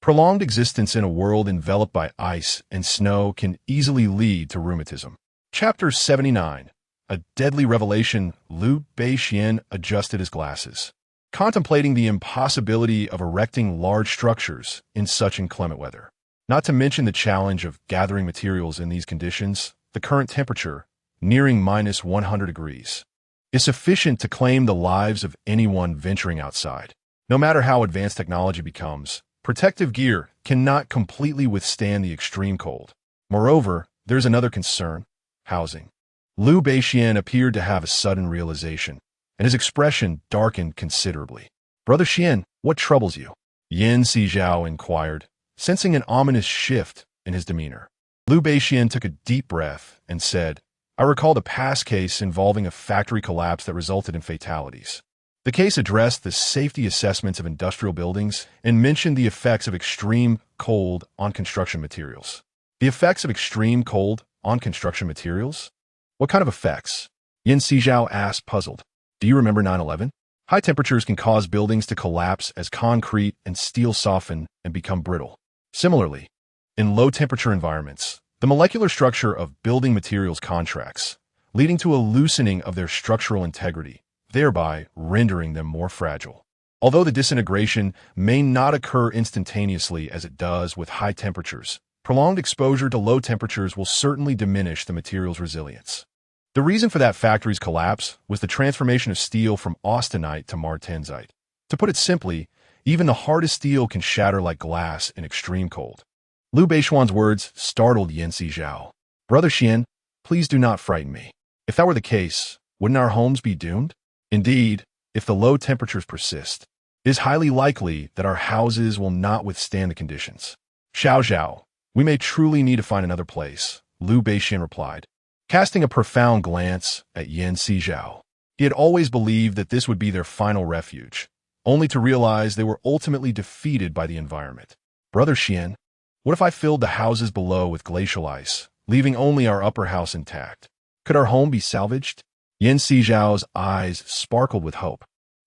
prolonged existence in a world enveloped by ice and snow can easily lead to rheumatism. Chapter 79. A Deadly Revelation. Liu Beixian adjusted his glasses, contemplating the impossibility of erecting large structures in such inclement weather. Not to mention the challenge of gathering materials in these conditions, the current temperature, nearing minus 100 degrees, is sufficient to claim the lives of anyone venturing outside. No matter how advanced technology becomes, protective gear cannot completely withstand the extreme cold. Moreover, there's another concern: housing. Liu Beixian appeared to have a sudden realization, and his expression darkened considerably. "Brother Xian, what troubles you?" Sizhao inquired, sensing an ominous shift in his demeanor. Liu Beixian took a deep breath and said, "I recall the past case involving a factory collapse that resulted in fatalities. The case addressed the safety assessments of industrial buildings and mentioned the effects of extreme cold on construction materials." "The effects of extreme cold on construction materials? What kind of effects?" Sizhao asked, puzzled. "Do you remember 9/11? High temperatures can cause buildings to collapse as concrete and steel soften and become brittle. Similarly, in low-temperature environments, the molecular structure of building materials contracts, leading to a loosening of their structural integrity, thereby rendering them more fragile. Although the disintegration may not occur instantaneously as it does with high temperatures, prolonged exposure to low temperatures will certainly diminish the material's resilience." The reason for that factory's collapse was the transformation of steel from austenite to martensite. To put it simply, even the hardest steel can shatter like glass in extreme cold. Liu Beishuan's words startled Yan Sizhao. Brother Xian, please do not frighten me. If that were the case, wouldn't our homes be doomed? Indeed, if the low temperatures persist, it is highly likely that our houses will not withstand the conditions. Xiao, we may truly need to find another place, Liu Beishian replied, casting a profound glance at Yan Sizhao. He had always believed that this would be their final refuge, only to realize they were ultimately defeated by the environment. Brother Xian, what if I filled the houses below with glacial ice, leaving only our upper house intact? Could our home be salvaged? Yan Sizhao's eyes sparkled with hope.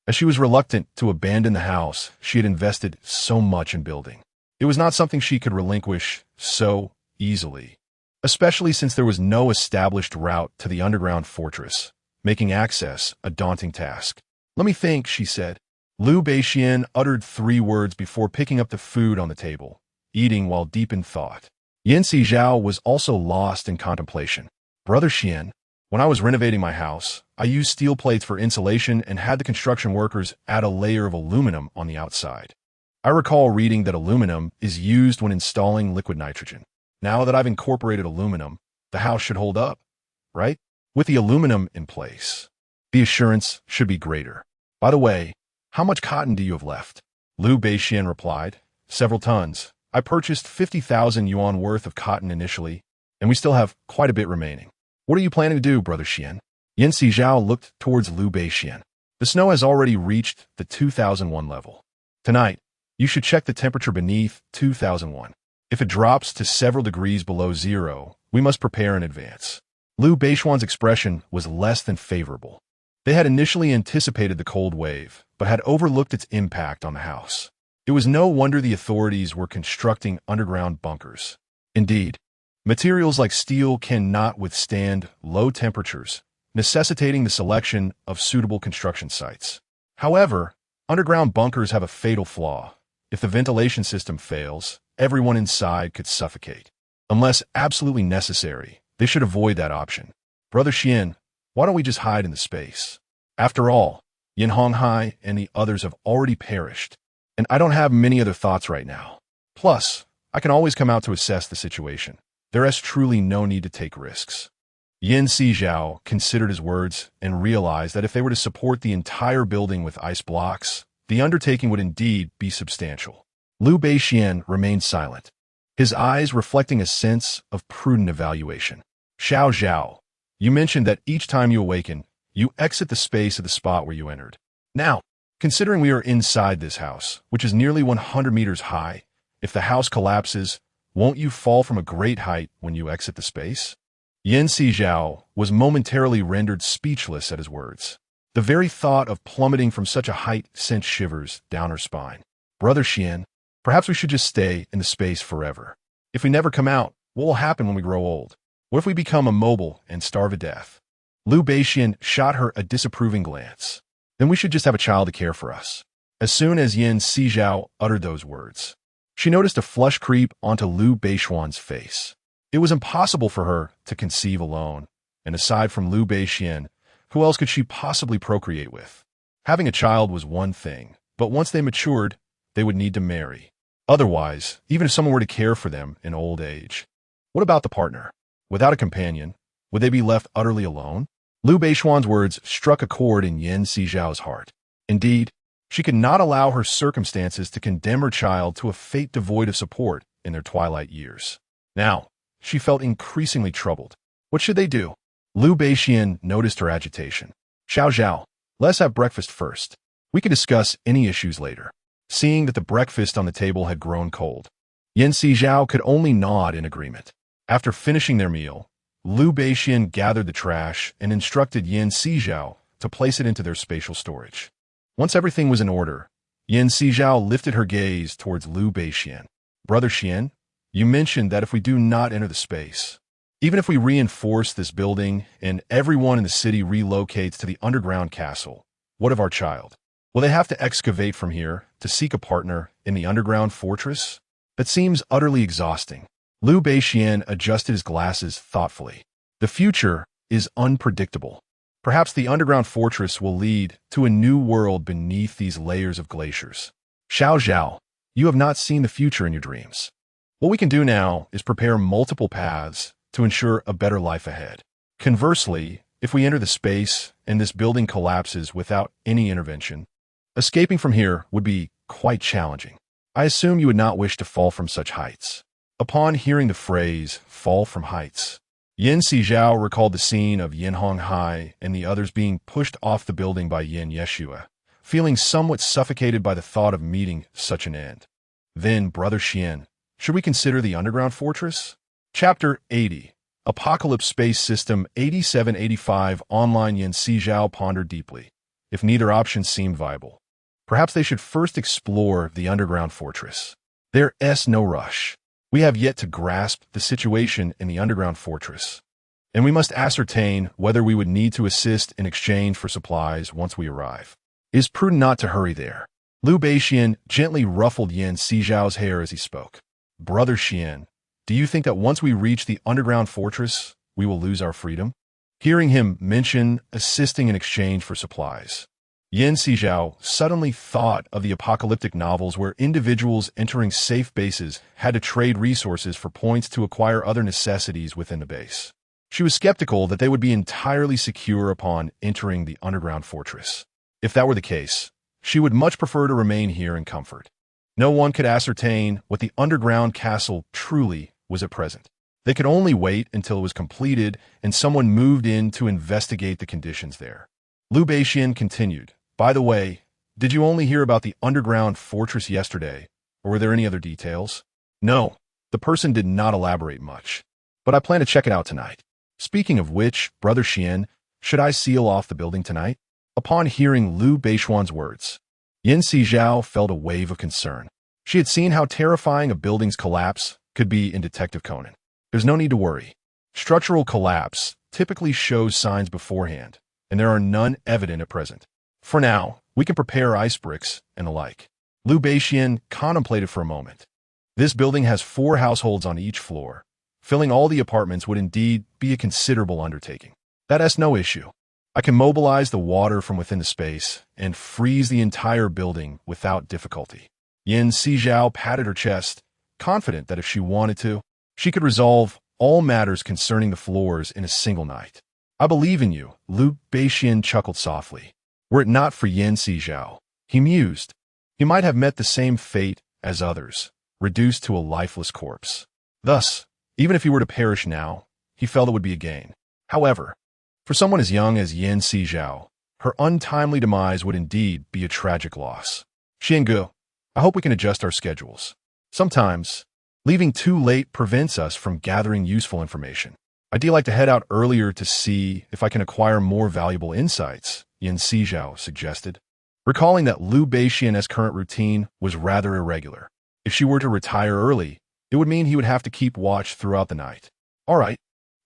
As she was reluctant to abandon the house she had invested so much in building, it was not something she could relinquish so easily, especially since there was no established route to the underground fortress, making access a daunting task. Let me think, she said. Liu Beishian uttered 3 words before picking up the food on the table, eating while deep in thought. Yan Sizhao was also lost in contemplation. Brother Xian, when I was renovating my house, I used steel plates for insulation and had the construction workers add a layer of aluminum on the outside. I recall reading that aluminum is used when installing liquid nitrogen. Now that I've incorporated aluminum, the house should hold up, right? With the aluminum in place, the assurance should be greater. By the way, how much cotton do you have left? Liu Beishian replied, several tons. I purchased 50,000 yuan worth of cotton initially, and we still have quite a bit remaining. What are you planning to do, Brother Xian? Yan Sizhao looked towards Liu Beishian. The snow has already reached the 2001 level. Tonight, you should check the temperature beneath 2001. If it drops to several degrees below zero, we must prepare in advance. Liu Beishuan's expression was less than favorable. They had initially anticipated the cold wave, but had overlooked its impact on the house. It was no wonder the authorities were constructing underground bunkers. Indeed, materials like steel cannot withstand low temperatures, necessitating the selection of suitable construction sites. However, underground bunkers have a fatal flaw. If the ventilation system fails, everyone inside could suffocate. Unless absolutely necessary, they should avoid that option. Brother Xian, why don't we just hide in the space? After all, Yin Honghai and the others have already perished, and I don't have many other thoughts right now. Plus, I can always come out to assess the situation. There is truly no need to take risks. Yan Sizhao considered his words and realized that if they were to support the entire building with ice blocks, the undertaking would indeed be substantial. Liu Beishian remained silent, his eyes reflecting a sense of prudent evaluation. Xiao, you mentioned that each time you awaken, you exit the space of the spot where you entered. Now, considering we are inside this house, which is nearly 100 meters high, if the house collapses, won't you fall from a great height when you exit the space? Yan Sizhao was momentarily rendered speechless at his words. The very thought of plummeting from such a height sent shivers down her spine. Brother Xian, perhaps we should just stay in the space forever. If we never come out, what will happen when we grow old? What if we become immobile and starve to death? Liu Beishian shot her a disapproving glance. Then we should just have a child to care for us. As soon as Yan Sizhao uttered those words, she noticed a flush creep onto Liu Beishuan's face. It was impossible for her to conceive alone, and aside from Liu Beishian, who else could she possibly procreate with? Having a child was one thing, but once they matured, they would need to marry. Otherwise, even if someone were to care for them in old age, what about the partner? Without a companion, would they be left utterly alone? Liu Beishuan's words struck a chord in Yan Sizhao's heart. Indeed, she could not allow her circumstances to condemn her child to a fate devoid of support in their twilight years. Now, she felt increasingly troubled. What should they do? Liu Beishian noticed her agitation. Xiao, let's have breakfast first. We can discuss any issues later. Seeing that the breakfast on the table had grown cold, Yan Sizhao could only nod in agreement. After finishing their meal, Liu Beishian gathered the trash and instructed Yan Sizhao to place it into their spatial storage. Once everything was in order, Yan Sizhao lifted her gaze towards Liu Beishian. Brother Xian, you mentioned that if we do not enter the space, even if we reinforce this building and everyone in the city relocates to the underground castle, what of our child? Will they have to excavate from here to seek a partner in the underground fortress? That seems utterly exhausting. Liu Beishian adjusted his glasses thoughtfully. The future is unpredictable. Perhaps the underground fortress will lead to a new world beneath these layers of glaciers. Xiao, you have not seen the future in your dreams. What we can do now is prepare multiple paths to ensure a better life ahead. Conversely, if we enter the space and this building collapses without any intervention, escaping from here would be quite challenging. I assume you would not wish to fall from such heights. Upon hearing the phrase, fall from heights, Sizhao recalled the scene of Yin Honghai and the others being pushed off the building by Yin Yeshua, feeling somewhat suffocated by the thought of meeting such an end. Then, Brother Xian, should we consider the underground fortress? Chapter 80, Apocalypse Space System 8785 Online. Sizhao pondered deeply. If neither option seemed viable, perhaps they should first explore the underground fortress. There's no rush. We have yet to grasp the situation in the underground fortress, and we must ascertain whether we would need to assist in exchange for supplies once we arrive. It is prudent not to hurry there. Liu Beixian gently ruffled Sizhao's hair as he spoke. Brother Xian, do you think that once we reach the underground fortress, we will lose our freedom? Hearing him mention assisting in exchange for supplies, Sizhao suddenly thought of the apocalyptic novels where individuals entering safe bases had to trade resources for points to acquire other necessities within the base. She was skeptical that they would be entirely secure upon entering the underground fortress. If that were the case, she would much prefer to remain here in comfort. No one could ascertain what the underground castle truly was at present. They could only wait until it was completed and someone moved in to investigate the conditions there. Liu Beixian continued, by the way, did you only hear about the underground fortress yesterday, or were there any other details? No, the person did not elaborate much, but I plan to check it out tonight. Speaking of which, Brother Xian, should I seal off the building tonight? Upon hearing Liu Beixian's words, Sizhao felt a wave of concern. She had seen how terrifying a building's collapse could be in Detective Conan. There's no need to worry. Structural collapse typically shows signs beforehand, and there are none evident at present. For now, we can prepare ice bricks and the like. Liu Beixian contemplated for a moment. This building has 4 households on each floor. Filling all the apartments would indeed be a considerable undertaking. That's no issue. I can mobilize the water from within the space and freeze the entire building without difficulty. Sizhao patted her chest, confident that if she wanted to, she could resolve all matters concerning the floors in a single night. I believe in you, Liu Beixian chuckled softly. Were it not for Sizhao, he mused, he might have met the same fate as others, reduced to a lifeless corpse. Thus, even if he were to perish now, he felt it would be a gain. However, for someone as young as Sizhao, her untimely demise would indeed be a tragic loss. Xiangu, I hope we can adjust our schedules. Sometimes, leaving too late prevents us from gathering useful information. I'd like to head out earlier to see if I can acquire more valuable insights, Sizhao suggested, recalling that Liu Beixian's current routine was rather irregular. If she were to retire early, it would mean he would have to keep watch throughout the night. All right,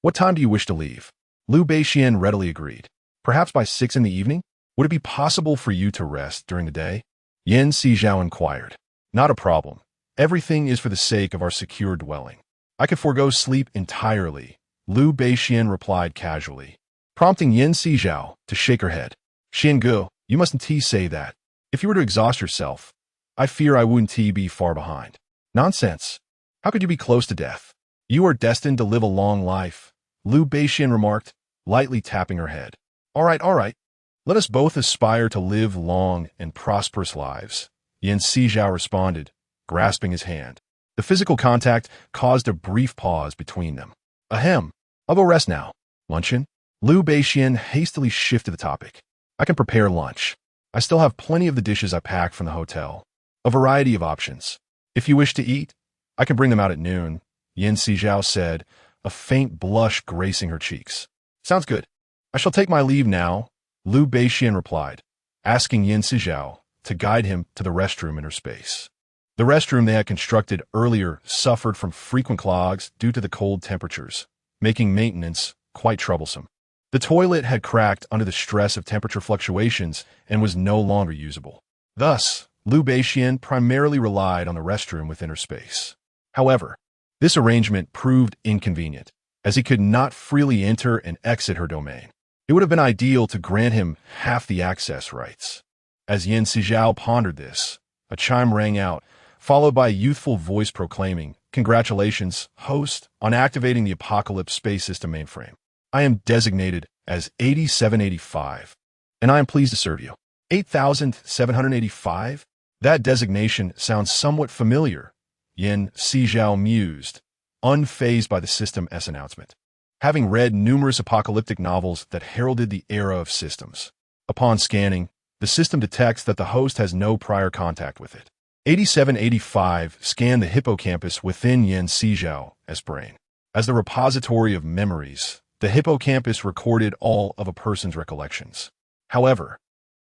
what time do you wish to leave? Liu Beixian readily agreed. Perhaps by 6 in the evening? Would it be possible for you to rest during the day? Sizhao inquired. Not a problem. Everything is for the sake of our secure dwelling. I could forego sleep entirely, Liu Beixian replied casually, prompting Sizhao to shake her head. Xiangu, you mustn't say that. If you were to exhaust yourself, I fear I wouldn't be far behind. Nonsense. How could you be close to death? You are destined to live a long life, Liu Beixian remarked, lightly tapping her head. All right. Let us both aspire to live long and prosperous lives, Sizhao responded, grasping his hand. The physical contact caused a brief pause between them. Ahem. I'll go rest now. Luncheon? Liu Beixian hastily shifted the topic. I can prepare lunch. I still have plenty of the dishes I packed from the hotel. A variety of options. If you wish to eat, I can bring them out at noon, Sizhao said, a faint blush gracing her cheeks. Sounds good. I shall take my leave now, Liu Beixian replied, asking Sizhao to guide him to the restroom in her space. The restroom they had constructed earlier suffered from frequent clogs due to the cold temperatures, making maintenance quite troublesome. The toilet had cracked under the stress of temperature fluctuations and was no longer usable. Thus, Liu Beixian primarily relied on the restroom within her space. However, this arrangement proved inconvenient, as he could not freely enter and exit her domain. It would have been ideal to grant him half the access rights. As Sizhao pondered this, a chime rang out, followed by a youthful voice proclaiming, Congratulations, host, on activating the Apocalypse Space System mainframe. I am designated as 8785, and I am pleased to serve you. 8785? That designation sounds somewhat familiar, Sizhao mused, unfazed by the System-S announcement, having read numerous apocalyptic novels that heralded the era of systems. Upon scanning, the system detects that the host has no prior contact with it. 8785 scanned the hippocampus within Sizhao's brain. As the repository of memories, the hippocampus recorded all of a person's recollections. However,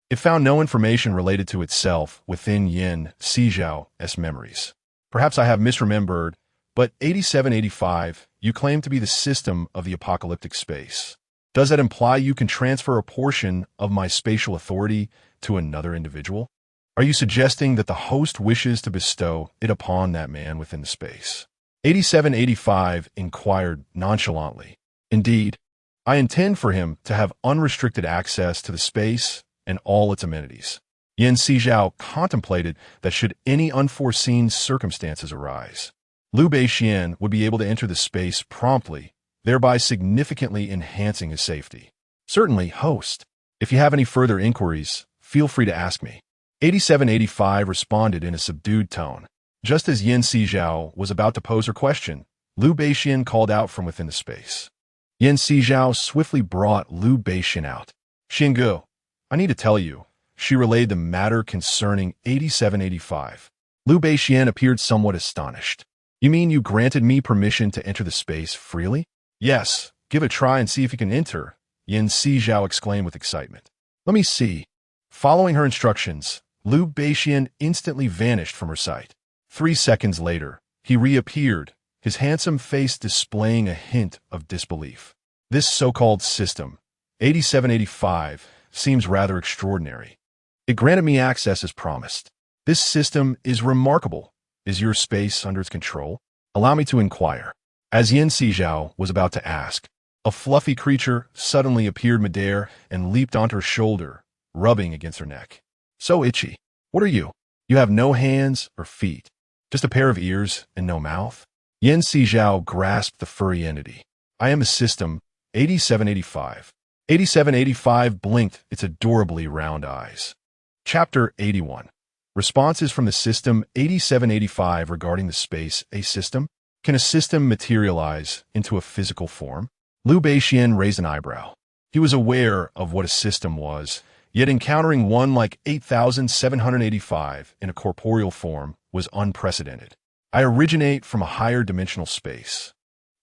it found no information related to itself within Sizhao's memories. Perhaps I have misremembered, but 8785, you claim to be the system of the apocalyptic space. Does that imply you can transfer a portion of my spatial authority to another individual? Are you suggesting that the host wishes to bestow it upon that man within the space? 8785 inquired nonchalantly. Indeed, I intend for him to have unrestricted access to the space and all its amenities. Sizhao contemplated that should any unforeseen circumstances arise, Basin would be able to enter the space promptly, thereby significantly enhancing his safety. Certainly, host. If you have any further inquiries, feel free to ask me. 8785 responded in a subdued tone. Just as Sizhao was about to pose her question, Basin called out from within the space. Sizhao swiftly brought Basin out. Xingu, I need to tell you, she relayed the matter concerning 8785. Basin appeared somewhat astonished. You mean you granted me permission to enter the space freely? Yes, give it a try and see if you can enter, Sizhao exclaimed with excitement. Let me see. Following her instructions, Basin instantly vanished from her sight. 3 seconds later, he reappeared, his handsome face displaying a hint of disbelief. This so-called system, 8785, seems rather extraordinary. It granted me access as promised. This system is remarkable. Is your space under its control? Allow me to inquire. As Sizhao was about to ask, a fluffy creature suddenly appeared midair and leaped onto her shoulder, rubbing against her neck. So itchy. What are you? You have no hands or feet, just a pair of ears and no mouth? Sizhao grasped the furry entity. I am a system, 8785. 8785 blinked its adorably round eyes. Chapter 81. Responses from the system 8785 regarding the space a system. Can a system materialize into a physical form? Basin raised an eyebrow. He was aware of what a system was, yet encountering one like 8785 in a corporeal form was unprecedented. I originate from a higher dimensional space.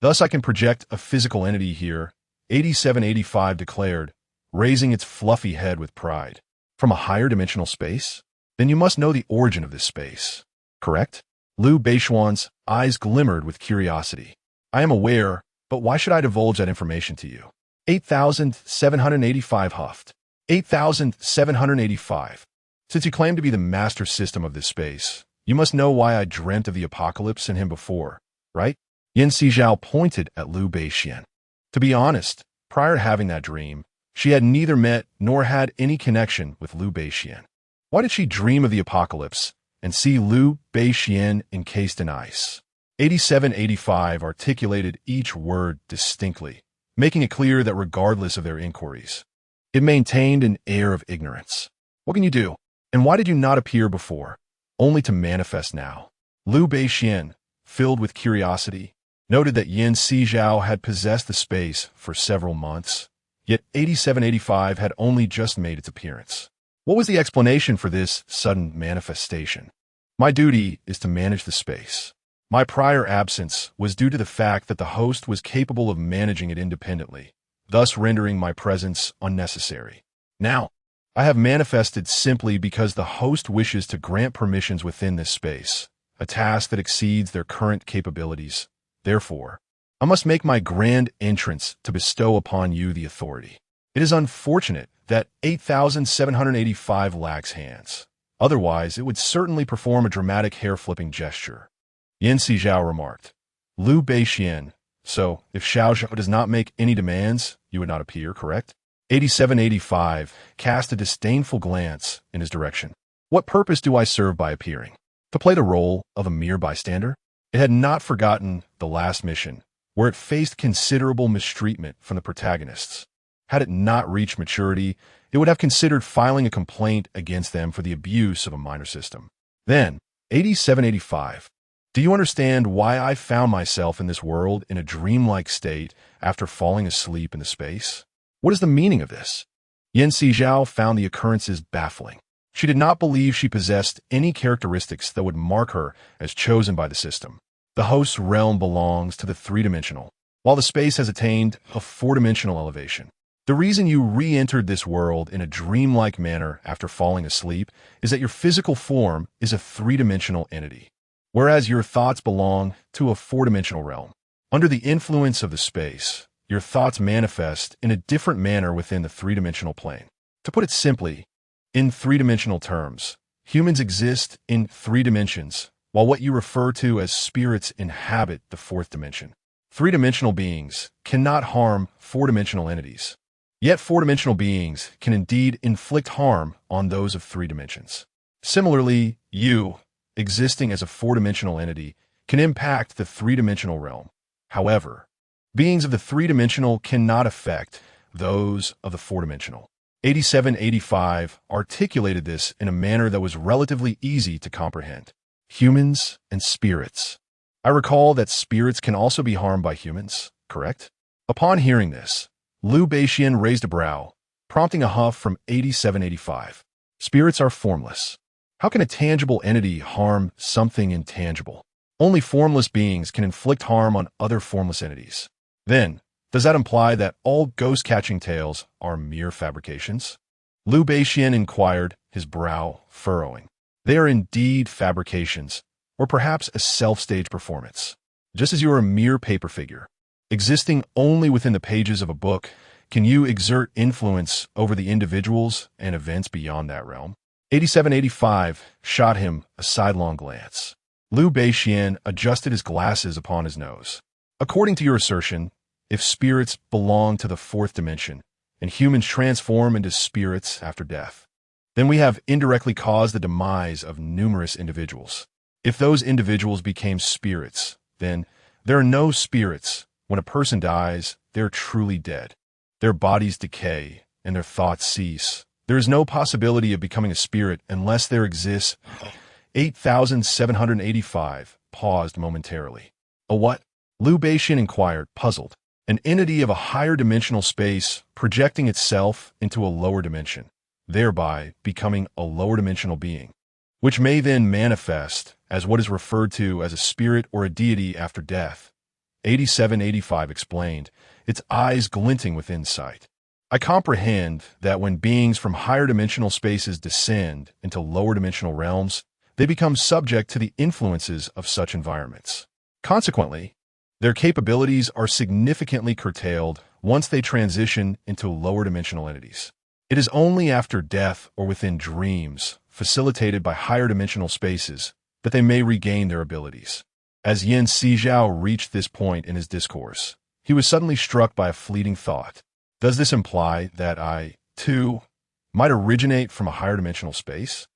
Thus I can project a physical entity here, 8785 declared, raising its fluffy head with pride. From a higher dimensional space? Then you must know the origin of this space, correct? Basin's eyes glimmered with curiosity. I am aware, but why should I divulge that information to you? 8785 huffed. 8785. Since you claim to be the master system of this space, you must know why I dreamt of the apocalypse and him before, right? Sizhao pointed at Basin. To be honest, prior to having that dream, she had neither met nor had any connection with Basin. Why did she dream of the apocalypse and see Basin encased in ice? 8785 articulated each word distinctly, making it clear that regardless of their inquiries, it maintained an air of ignorance. What can you do? And why did you not appear before, only to manifest now? Basin, filled with curiosity, noted that Sizhao had possessed the space for several months, yet 8785 had only just made its appearance. What was the explanation for this sudden manifestation? My duty is to manage the space. My prior absence was due to the fact that the host was capable of managing it independently, thus rendering my presence unnecessary. Now, I have manifested simply because the host wishes to grant permissions within this space, a task that exceeds their current capabilities. Therefore, I must make my grand entrance to bestow upon you the authority. It is unfortunate that 8785 lacks hands. Otherwise, it would certainly perform a dramatic hair-flipping gesture. Sizhao remarked. Basin, so if Xiaozhou does not make any demands, you would not appear, correct? 8785 cast a disdainful glance in his direction. What purpose do I serve by appearing? To play the role of a mere bystander? It had not forgotten the last mission, where it faced considerable mistreatment from the protagonists. Had it not reached maturity, it would have considered filing a complaint against them for the abuse of a minor system. Then, 8785. Do you understand why I found myself in this world in a dreamlike state after falling asleep in the space? What is the meaning of this? Sizhao found the occurrences baffling. She did not believe she possessed any characteristics that would mark her as chosen by the system. The host's realm belongs to the three-dimensional, while the space has attained a four-dimensional elevation. The reason you re-entered this world in a dreamlike manner after falling asleep is that your physical form is a three-dimensional entity, whereas your thoughts belong to a four-dimensional realm. Under the influence of the space, your thoughts manifest in a different manner within the three-dimensional plane. To put it simply, in three-dimensional terms, humans exist in three dimensions, while what you refer to as spirits inhabit the fourth dimension. Three-dimensional beings cannot harm four-dimensional entities. Yet four-dimensional beings can indeed inflict harm on those of three dimensions. Similarly, you, existing as a four-dimensional entity, can impact the three-dimensional realm. However, beings of the three-dimensional cannot affect those of the four-dimensional. 8785 articulated this in a manner that was relatively easy to comprehend. Humans and spirits. I recall that spirits can also be harmed by humans, correct? Upon hearing this, Liu Beixian raised a brow, prompting a huff from 8785. Spirits are formless. How can a tangible entity harm something intangible? Only formless beings can inflict harm on other formless entities. Then, does that imply that all ghost-catching tales are mere fabrications? Liu Beixian inquired, his brow furrowing. They are indeed fabrications, or perhaps a self-staged performance. Just as you are a mere paper figure, existing only within the pages of a book, can you exert influence over the individuals and events beyond that realm? 8785 shot him a sidelong glance. Liu Beixian adjusted his glasses upon his nose. According to your assertion, if spirits belong to the fourth dimension, and humans transform into spirits after death, then we have indirectly caused the demise of numerous individuals. If those individuals became spirits, then there are no spirits. When a person dies, they're truly dead. Their bodies decay, and their thoughts cease. There is no possibility of becoming a spirit unless there exists. 8785 paused momentarily. A what? Liu Beixian inquired, puzzled. An entity of a higher dimensional space projecting itself into a lower dimension, thereby becoming a lower dimensional being, which may then manifest as what is referred to as a spirit or a deity after death. 8785 explained, its eyes glinting with insight. I comprehend that when beings from higher dimensional spaces descend into lower dimensional realms, they become subject to the influences of such environments. Consequently, their capabilities are significantly curtailed once they transition into lower dimensional entities. It is only after death or within dreams, facilitated by higher dimensional spaces, that they may regain their abilities. As Sizhao reached this point in his discourse, he was suddenly struck by a fleeting thought. Does this imply that I, too, might originate from a higher dimensional space?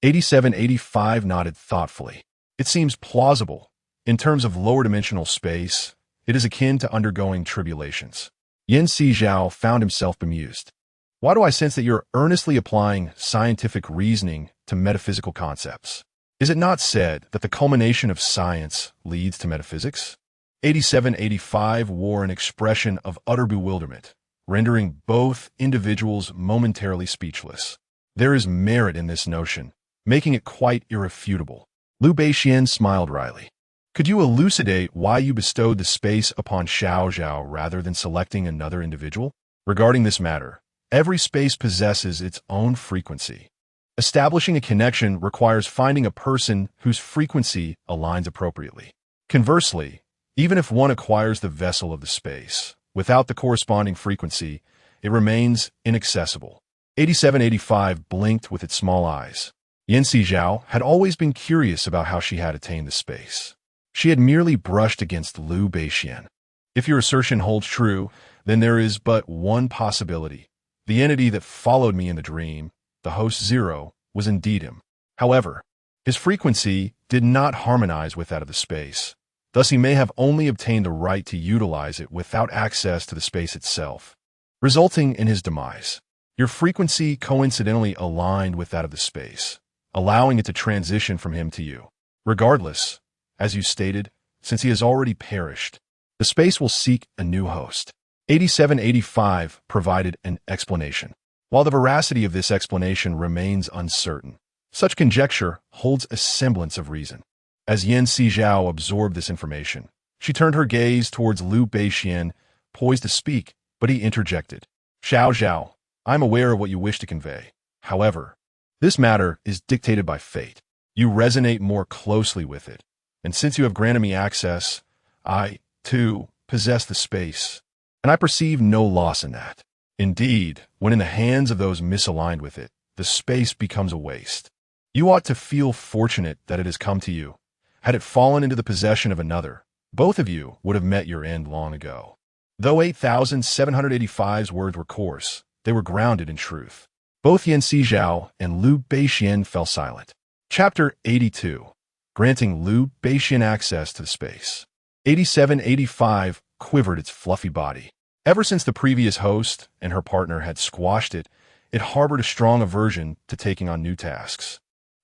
8785 nodded thoughtfully. It seems plausible. In terms of lower dimensional space, it is akin to undergoing tribulations. Sizhao found himself bemused. Why do I sense that you're earnestly applying scientific reasoning to metaphysical concepts? Is it not said that the culmination of science leads to metaphysics? 8785 wore an expression of utter bewilderment, rendering both individuals momentarily speechless. There is merit in this notion, making it quite irrefutable. Liu Beixian smiled wryly. Could you elucidate why you bestowed the space upon Xiao rather than selecting another individual? Regarding this matter, every space possesses its own frequency. Establishing a connection requires finding a person whose frequency aligns appropriately. Conversely, even if one acquires the vessel of the space, without the corresponding frequency, it remains inaccessible. 8785 blinked with its small eyes. Sizhao had always been curious about how she had attained the space. She had merely brushed against Liu Beixian. If your assertion holds true, then there is but one possibility. The entity that followed me in the dream, the host Zero, was indeed him. However, his frequency did not harmonize with that of the space, Thus, he may have only obtained the right to utilize it without access to the space itself, resulting in his demise. Your frequency coincidentally aligned with that of the space, allowing it to transition from him to you. Regardless, as you stated, since he has already perished, the space will seek a new host. 8785 provided an explanation. While the veracity of this explanation remains uncertain, such conjecture holds a semblance of reason. As Sizhao absorbed this information, she turned her gaze towards Liu Beixian, poised to speak, but he interjected. Zhao, I'm aware of what you wish to convey. However, this matter is dictated by fate. You resonate more closely with it, and since you have granted me access, I, too, possess the space, and I perceive no loss in that. Indeed, when in the hands of those misaligned with it, the space becomes a waste. You ought to feel fortunate that it has come to you. Had it fallen into the possession of another, both of you would have met your end long ago. Though 8785's words were coarse, they were grounded in truth. Both Sizhao and Liu Beixian fell silent. Chapter 82. Granting Liu Beixian access to the space. 8785 quivered its fluffy body. Ever since the previous host and her partner had squashed it, it harbored a strong aversion to taking on new tasks.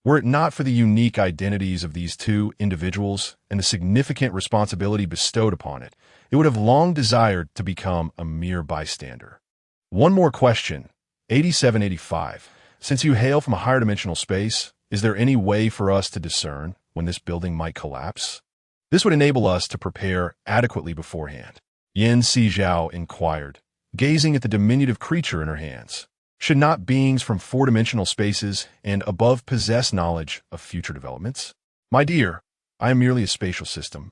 Were it not for the unique identities of these two individuals and the significant responsibility bestowed upon it, it would have long desired to become a mere bystander. One more question. 8785. Since you hail from a higher dimensional space, is there any way for us to discern when this building might collapse? This would enable us to prepare adequately beforehand. Sizhao inquired, gazing at the diminutive creature in her hands. Should not beings from four-dimensional spaces and above possess knowledge of future developments? My dear, I am merely a spatial system.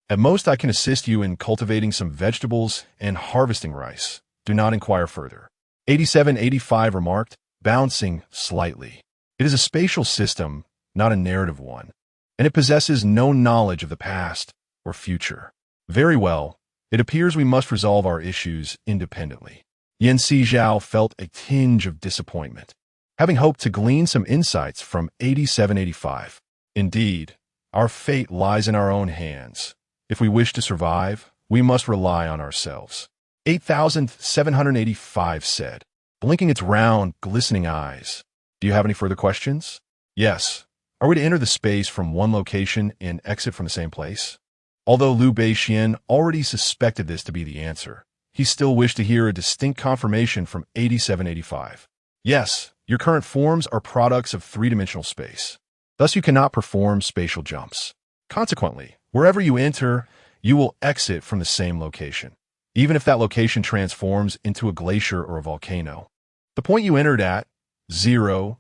At most, I can assist you in cultivating some vegetables and harvesting rice. Do not inquire further. 8785 remarked, bouncing slightly. It is a spatial system, not a narrative one, and it possesses no knowledge of the past or future. Very well, it appears we must resolve our issues independently. Sizhao felt a tinge of disappointment, having hoped to glean some insights from 8785. Indeed, our fate lies in our own hands. If we wish to survive, we must rely on ourselves. 8785 said, blinking its round, glistening eyes. Do you have any further questions? Yes. Are we to enter the space from one location and exit from the same place? Although Liu Beixian already suspected this to be the answer, he still wished to hear a distinct confirmation from 8785. Yes, your current forms are products of three-dimensional space. Thus, you cannot perform spatial jumps. Consequently, wherever you enter, you will exit from the same location, even if that location transforms into a glacier or a volcano. The point you entered at, 000,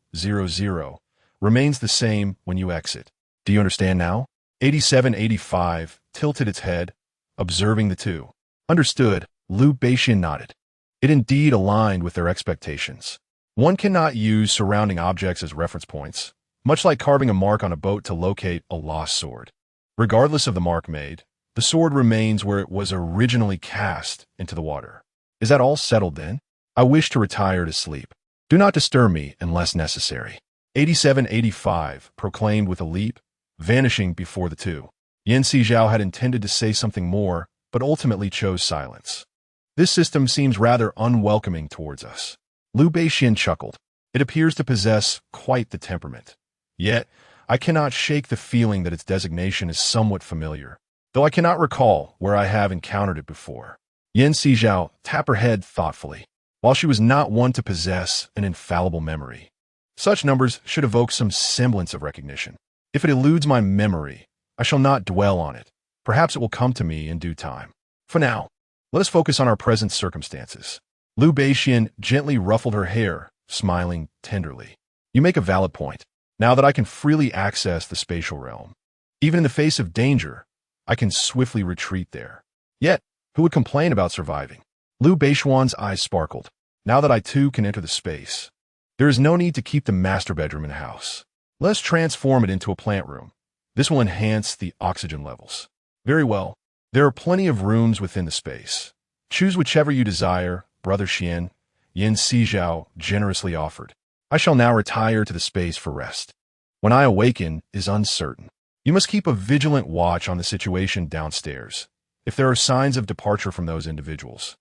remains the same when you exit. Do you understand now? 8785 tilted its head, observing the two. Understood. Liu Beixian nodded. It indeed aligned with their expectations. One cannot use surrounding objects as reference points, much like carving a mark on a boat to locate a lost sword. Regardless of the mark made, the sword remains where it was originally cast into the water. Is that all settled then? I wish to retire to sleep. Do not disturb me unless necessary. 8785 proclaimed with a leap, vanishing before the two. Sizhao had intended to say something more, but ultimately chose silence. This system seems rather unwelcoming towards us. Liu Beixian chuckled. It appears to possess quite the temperament. Yet, I cannot shake the feeling that its designation is somewhat familiar, though I cannot recall where I have encountered it before. Sizhao tapped her head thoughtfully. While she was not one to possess an infallible memory, such numbers should evoke some semblance of recognition. If it eludes my memory, I shall not dwell on it. Perhaps it will come to me in due time. For now, let us focus on our present circumstances. Liu Beixian gently ruffled her hair, smiling tenderly. You make a valid point. Now that I can freely access the spatial realm, even in the face of danger, I can swiftly retreat there. Yet, who would complain about surviving? Liu Beixian's eyes sparkled. Now that I too can enter the space, there is no need to keep the master bedroom in the house. Let us transform it into a plant room. This will enhance the oxygen levels. Very well. There are plenty of rooms within the space. Choose whichever you desire, Brother Xian, Sizhao generously offered. I shall now retire to the space for rest. When I awaken is uncertain. You must keep a vigilant watch on the situation downstairs, if there are signs of departure from those individuals.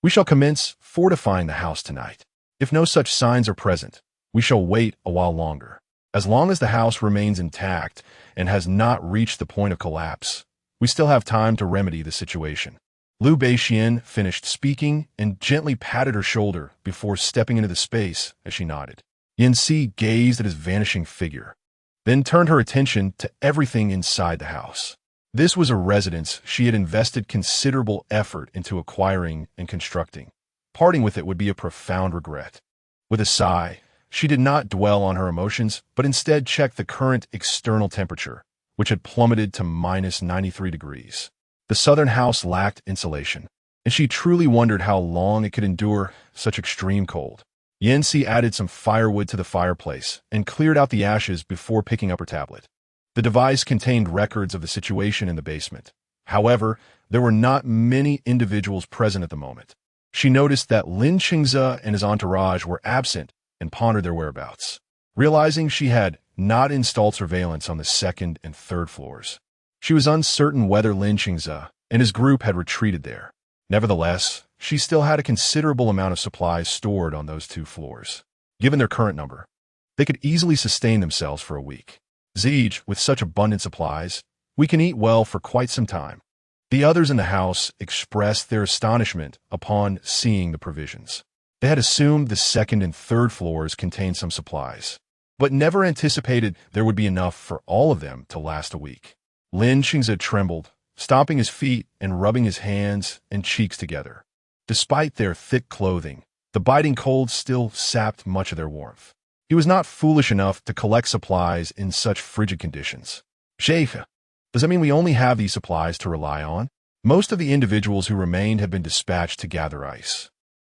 We shall commence fortifying the house tonight. If no such signs are present, we shall wait a while longer. As long as the house remains intact and has not reached the point of collapse, we still have time to remedy the situation. Liu Beixian finished speaking and gently patted her shoulder before stepping into the space as she nodded. Yan Si gazed at his vanishing figure, then turned her attention to everything inside the house. This was a residence she had invested considerable effort into acquiring and constructing. Parting with it would be a profound regret. With a sigh, she did not dwell on her emotions, but instead checked the current external temperature, which had plummeted to minus 93 degrees. The southern house lacked insulation, and she truly wondered how long it could endure such extreme cold. Yan Si added some firewood to the fireplace and cleared out the ashes before picking up her tablet. The device contained records of the situation in the basement. However, there were not many individuals present at the moment. She noticed that Lin Qingze and his entourage were absent and pondered their whereabouts, realizing she had not installed surveillance on the second and third floors. She was uncertain whether Lin Qingze and his group had retreated there. Nevertheless, she still had a considerable amount of supplies stored on those 2 floors. Given their current number, they could easily sustain themselves for a week. Zij, with such abundant supplies, we can eat well for quite some time. The others in the house expressed their astonishment upon seeing the provisions. They had assumed the second and third floors contained some supplies, but never anticipated there would be enough for all of them to last a week. Lin Qingze trembled, stomping his feet and rubbing his hands and cheeks together. Despite their thick clothing, the biting cold still sapped much of their warmth. He was not foolish enough to collect supplies in such frigid conditions. Sheikh, does that mean we only have these supplies to rely on? Most of the individuals who remained had been dispatched to gather ice,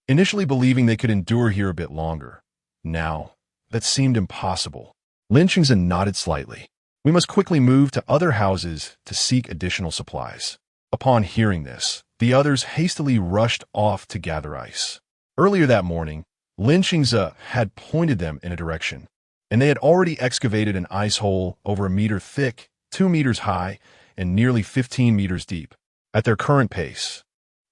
initially believing they could endure here a bit longer. Now, that seemed impossible. Lin Qingze nodded slightly. We must quickly move to other houses to seek additional supplies. Upon hearing this, the others hastily rushed off to gather ice. Earlier that morning, Lin Qingze had pointed them in a direction, and they had already excavated an ice hole over 1 meter thick, 2 meters high, and nearly 15 meters deep. At their current pace,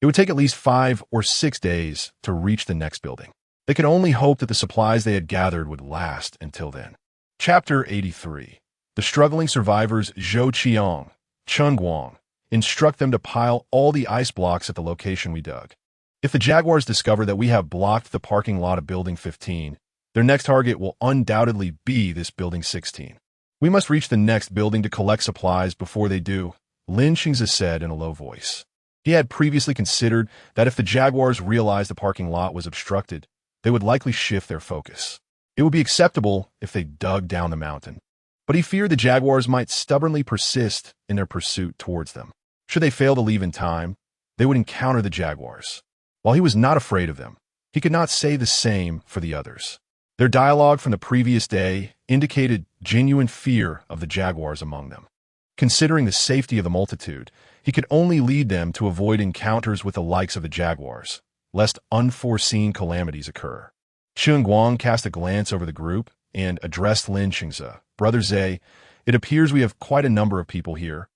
it would take at least 5 or 6 days to reach the next building. They could only hope that the supplies they had gathered would last until then. Chapter 83. The struggling survivors Zhou Qiang, Chen Guang, instruct them to pile all the ice blocks at the location we dug. If the Jaguars discover that we have blocked the parking lot of Building 15, their next target will undoubtedly be this Building 16. We must reach the next building to collect supplies before they do, Lin Qingze said in a low voice. He had previously considered that if the Jaguars realized the parking lot was obstructed, they would likely shift their focus. It would be acceptable if they dug down the mountain, but he feared the Jaguars might stubbornly persist in their pursuit towards them. Should they fail to leave in time, they would encounter the Jaguars. While he was not afraid of them, he could not say the same for the others. Their dialogue from the previous day indicated genuine fear of the Jaguars among them. Considering the safety of the multitude, he could only lead them to avoid encounters with the likes of the Jaguars, lest unforeseen calamities occur. Chen Guang cast a glance over the group and addressed Lin Qingze. Brother Zhe, it appears we have quite a number of people here,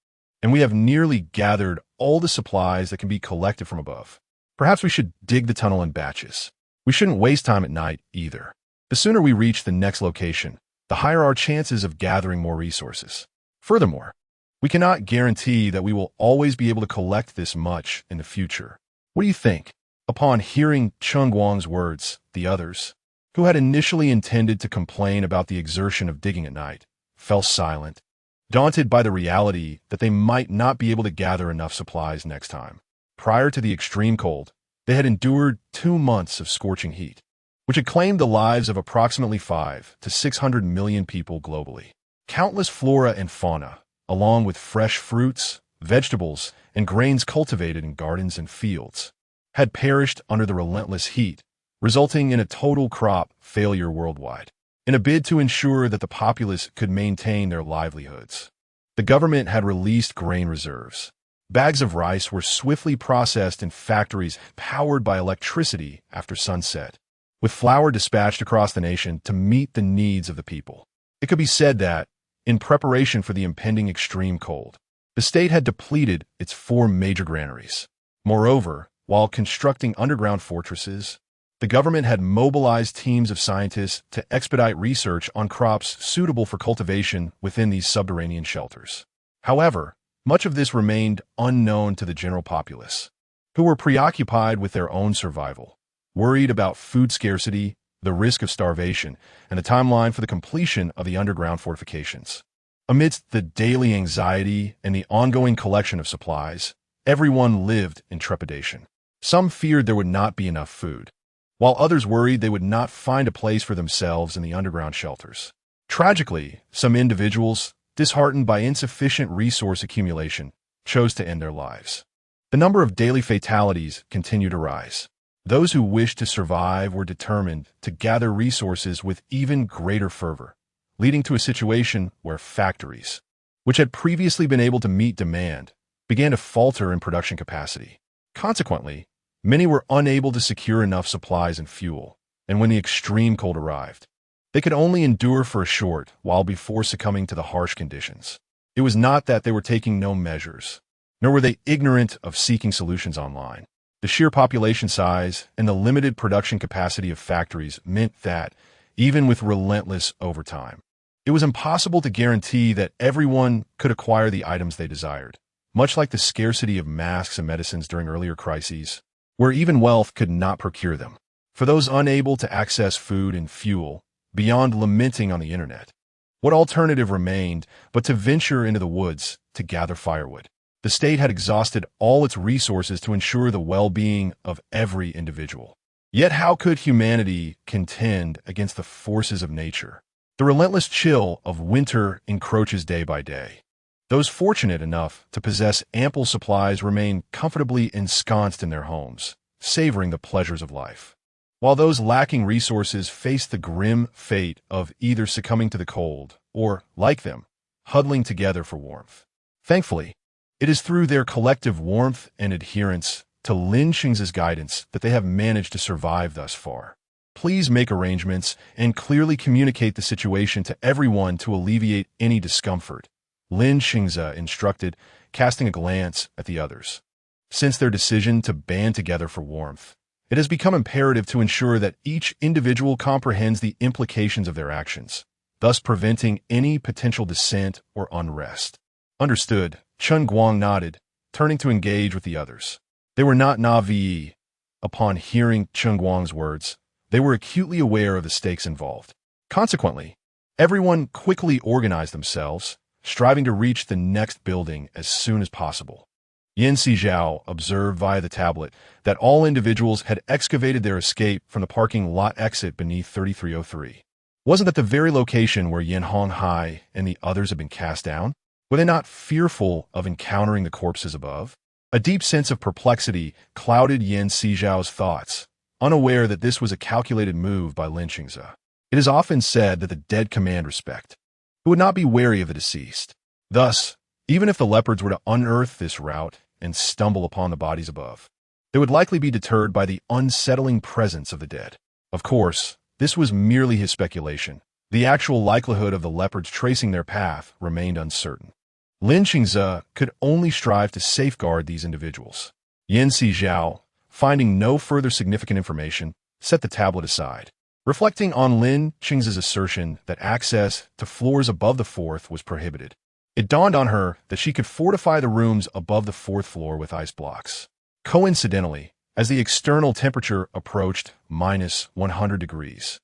and we have nearly gathered all the supplies that can be collected from above. Perhaps we should dig the tunnel in batches. We shouldn't waste time at night either. The sooner we reach the next location, the higher our chances of gathering more resources. Furthermore, we cannot guarantee that we will always be able to collect this much in the future. What do you think? Upon hearing Chen Guang's words, the others, who had initially intended to complain about the exertion of digging at night, fell silent, daunted by the reality that they might not be able to gather enough supplies next time. Prior to the extreme cold, they had endured 2 months of scorching heat, which had claimed the lives of approximately 5 to 600 million people globally. Countless flora and fauna, along with fresh fruits, vegetables, and grains cultivated in gardens and fields, had perished under the relentless heat, resulting in a total crop failure worldwide. In a bid to ensure that the populace could maintain their livelihoods, the government had released grain reserves. Bags of rice were swiftly processed in factories powered by electricity after sunset, with flour dispatched across the nation to meet the needs of the people. It could be said that, in preparation for the impending extreme cold. The state had depleted its 4 major granaries. Moreover, while constructing underground fortresses, the government had mobilized teams of scientists to expedite research on crops suitable for cultivation within these subterranean shelters. However, much of this remained unknown to the general populace, who were preoccupied with their own survival, worried about food scarcity, the risk of starvation, and the timeline for the completion of the underground fortifications. Amidst the daily anxiety and the ongoing collection of supplies, everyone lived in trepidation. Some feared there would not be enough food, while others worried they would not find a place for themselves in the underground shelters. Tragically, some individuals, disheartened by insufficient resource accumulation, chose to end their lives. The number of daily fatalities continued to rise. Those who wished to survive were determined to gather resources with even greater fervor, leading to a situation where factories, which had previously been able to meet demand, began to falter in production capacity. Consequently, many were unable to secure enough supplies and fuel, and when the extreme cold arrived, they could only endure for a short while before succumbing to the harsh conditions. It was not that they were taking no measures, nor were they ignorant of seeking solutions online. The sheer population size and the limited production capacity of factories meant that, even with relentless overtime, it was impossible to guarantee that everyone could acquire the items they desired, much like the scarcity of masks and medicines during earlier crises, where even wealth could not procure them. For those unable to access food and fuel, beyond lamenting on the internet, what alternative remained but to venture into the woods to gather firewood? The state had exhausted all its resources to ensure the well-being of every individual. Yet how could humanity contend against the forces of nature? The relentless chill of winter encroaches day by day. Those fortunate enough to possess ample supplies remain comfortably ensconced in their homes, savoring the pleasures of life, while those lacking resources face the grim fate of either succumbing to the cold or, like them, huddling together for warmth. Thankfully, it is through their collective warmth and adherence to Lin Xing's guidance that they have managed to survive thus far. Please make arrangements and clearly communicate the situation to everyone to alleviate any discomfort, Lin Xingze instructed, casting a glance at the others. Since their decision to band together for warmth, it has become imperative to ensure that each individual comprehends the implications of their actions, thus preventing any potential dissent or unrest. Understood, Chen Guang nodded, turning to engage with the others. They were not naive. Upon hearing Chen Guang's words, they were acutely aware of the stakes involved. Consequently, everyone quickly organized themselves, striving to reach the next building as soon as possible. Sizhao observed via the tablet that all individuals had excavated their escape from the parking lot exit beneath 3303. Wasn't that the very location where Yan Honghai and the others had been cast down? Were they not fearful of encountering the corpses above? A deep sense of perplexity clouded Sizhao's thoughts, unaware that this was a calculated move by Lin Xingze. It is often said that the dead command respect, who would not be wary of the deceased. Thus, even if the leopards were to unearth this route and stumble upon the bodies above, they would likely be deterred by the unsettling presence of the dead. Of course, this was merely his speculation. The actual likelihood of the leopards tracing their path remained uncertain. Lin Xingze could only strive to safeguard these individuals. Sizhao, finding no further significant information, set the tablet aside. Reflecting on Lin Xingze's assertion that access to floors above the fourth was prohibited, it dawned on her that she could fortify the rooms above the fourth floor with ice blocks. Coincidentally, as the external temperature approached -100 degrees,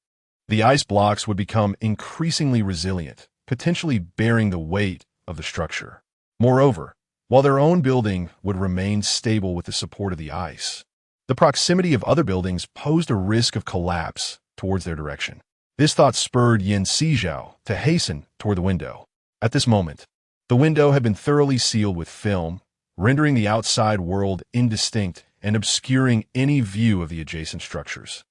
the ice blocks would become increasingly resilient, potentially bearing the weight of the structure. Moreover, while their own building would remain stable with the support of the ice, the proximity of other buildings posed a risk of collapse towards their direction. This thought spurred Sizhao to hasten toward the window. At this moment, the window had been thoroughly sealed with film, rendering the outside world indistinct and obscuring any view of the adjacent structures.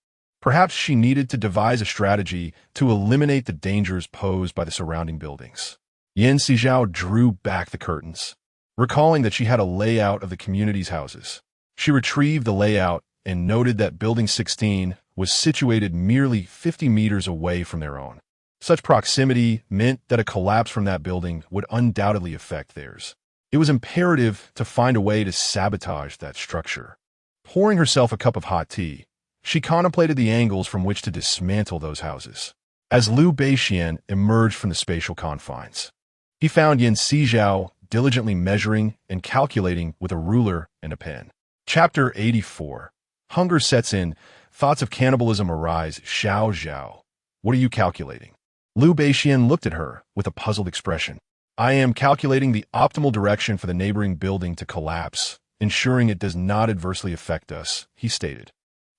Perhaps she needed to devise a strategy to eliminate the dangers posed by the surrounding buildings. Sizhao drew back the curtains, recalling that she had a layout of the community's houses. She retrieved the layout and noted that Building 16 was situated merely 50 meters away from their own. Such proximity meant that a collapse from that building would undoubtedly affect theirs. It was imperative to find a way to sabotage that structure. Pouring herself a cup of hot tea, she contemplated the angles from which to dismantle those houses. As Liu Beixian emerged from the spatial confines, he found Sizhao diligently measuring and calculating with a ruler and a pen. Chapter 84. Hunger sets in. Thoughts of cannibalism arise. Zhao. What are you calculating? Liu Beixian looked at her with a puzzled expression. I am calculating the optimal direction for the neighboring building to collapse, ensuring it does not adversely affect us, he stated.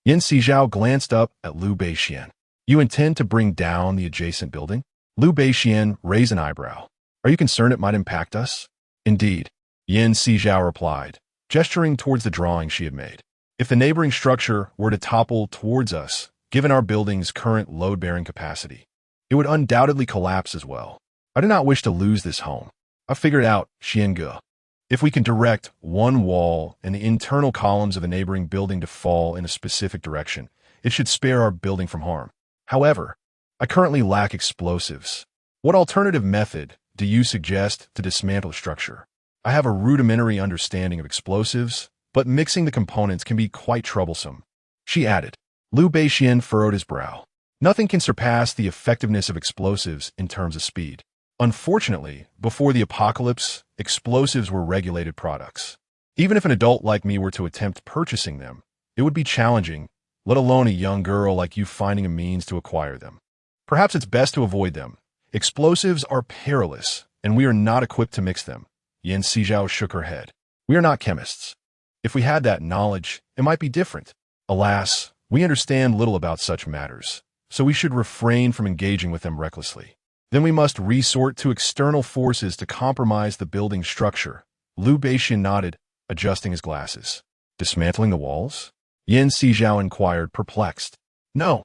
Sizhao glanced up at Liu Beixian. You intend to bring down the adjacent building? Liu Beixian raised an eyebrow. Are you concerned it might impact us? Indeed, Sizhao replied, gesturing towards the drawing she had made. If the neighboring structure were to topple towards us, given our building's current load-bearing capacity, it would undoubtedly collapse as well. I do not wish to lose this home. I figured out, Xiange. If we can direct one wall and the internal columns of the neighboring building to fall in a specific direction, it should spare our building from harm. However, I currently lack explosives. What alternative method do you suggest to dismantle the structure? I have a rudimentary understanding of explosives, but mixing the components can be quite troublesome, she added. Liu Beixian furrowed his brow. Nothing can surpass the effectiveness of explosives in terms of speed. Unfortunately, before the apocalypse, explosives were regulated products. Even if an adult like me were to attempt purchasing them, it would be challenging, let alone a young girl like you finding a means to acquire them. Perhaps it's best to avoid them. Explosives are perilous, and we are not equipped to mix them. Sizhao shook her head. We are not chemists. If we had that knowledge, it might be different. Alas, we understand little about such matters, so we should refrain from engaging with them recklessly. Then we must resort to external forces to compromise the building structure. Liu Beixian nodded, adjusting his glasses. Dismantling the walls? Sizhao inquired, perplexed. No.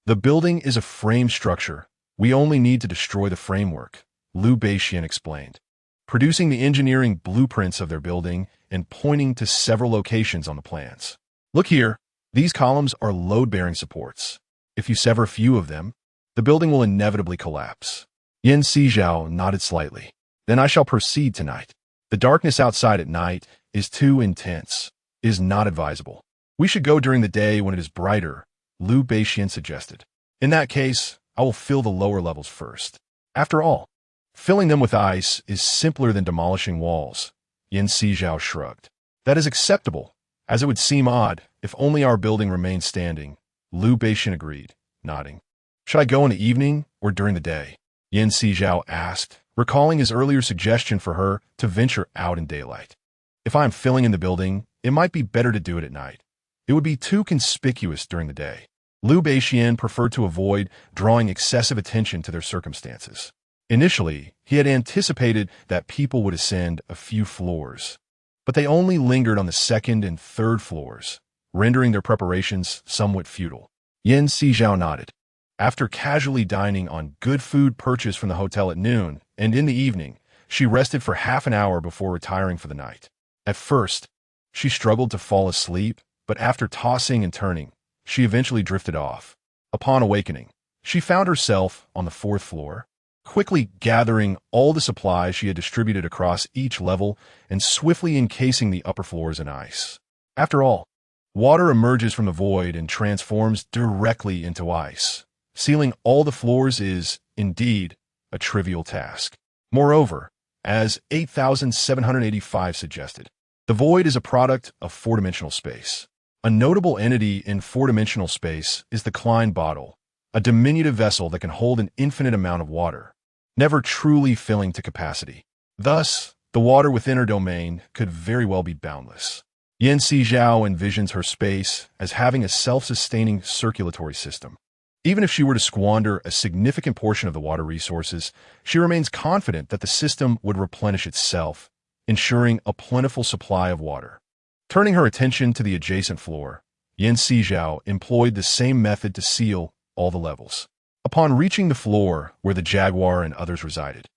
The building is a frame structure. We only need to destroy the framework, Liu Beixian explained, producing the engineering blueprints of their building and pointing to several locations on the plans. Look here. These columns are load-bearing supports. If you sever a few of them, the building will inevitably collapse. Sizhao nodded slightly. Then I shall proceed tonight. The darkness outside at night is too intense. It is not advisable. We should go during the day when it is brighter, Liu Beixian suggested. In that case, I will fill the lower levels first. After all, filling them with ice is simpler than demolishing walls. Sizhao shrugged. That is acceptable, as it would seem odd if only our building remained standing. Liu Beixian agreed, nodding. Should I go in the evening or during the day? Sizhao asked, recalling his earlier suggestion for her to venture out in daylight. If I am filling in the building, it might be better to do it at night. It would be too conspicuous during the day. Liu Beixian preferred to avoid drawing excessive attention to their circumstances. Initially, he had anticipated that people would ascend a few floors, but they only lingered on the second and third floors, rendering their preparations somewhat futile. Sizhao nodded. After casually dining on good food purchased from the hotel at noon and in the evening, she rested for half an hour before retiring for the night. At first, she struggled to fall asleep, but after tossing and turning, she eventually drifted off. Upon awakening, she found herself on the fourth floor, quickly gathering all the supplies she had distributed across each level and swiftly encasing the upper floors in ice. After all, water emerges from the void and transforms directly into ice. Sealing all the floors is, indeed, a trivial task. Moreover, as 8785 suggested, the void is a product of four-dimensional space. A notable entity in four-dimensional space is the Klein bottle, a diminutive vessel that can hold an infinite amount of water, never truly filling to capacity. Thus, the water within her domain could very well be boundless. Sizhao envisions her space as having a self-sustaining circulatory system. Even if she were to squander a significant portion of the water resources, she remains confident that the system would replenish itself, ensuring a plentiful supply of water. Turning her attention to the adjacent floor, Sizhao employed the same method to seal all the levels. Upon reaching the floor where the jaguar and others resided,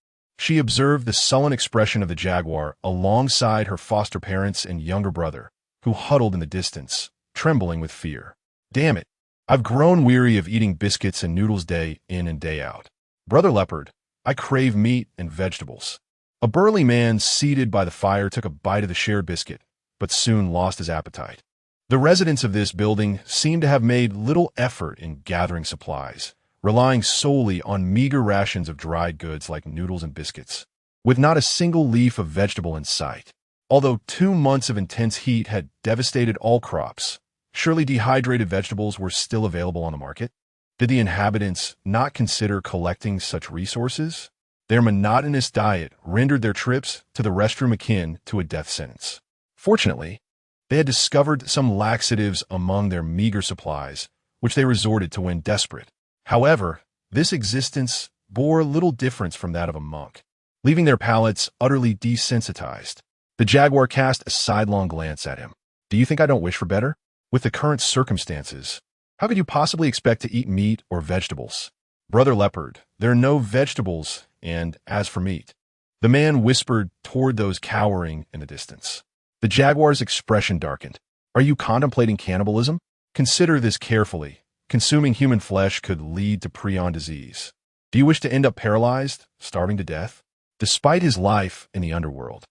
she observed the sullen expression of the jaguar alongside her foster parents and younger brother, who huddled in the distance, trembling with fear. Damn it! I've grown weary of eating biscuits and noodles day in and day out. Brother Leopard, I crave meat and vegetables. A burly man seated by the fire took a bite of the shared biscuit, but soon lost his appetite. The residents of this building seemed to have made little effort in gathering supplies, relying solely on meager rations of dried goods like noodles and biscuits, with not a single leaf of vegetable in sight. Although 2 months of intense heat had devastated all crops, surely dehydrated vegetables were still available on the market. Did the inhabitants not consider collecting such resources? Their monotonous diet rendered their trips to the restroom akin to a death sentence. Fortunately, they had discovered some laxatives among their meager supplies, which they resorted to when desperate. However, this existence bore little difference from that of a monk, leaving their palates utterly desensitized. The jaguar cast a sidelong glance at him. Do you think I don't wish for better? With the current circumstances, how could you possibly expect to eat meat or vegetables? Brother Leopard, there are no vegetables, and as for meat, the man whispered toward those cowering in the distance. The jaguar's expression darkened. Are you contemplating cannibalism? Consider this carefully. Consuming human flesh could lead to prion disease. Do you wish to end up paralyzed, starving to death? Despite his life in the underworld,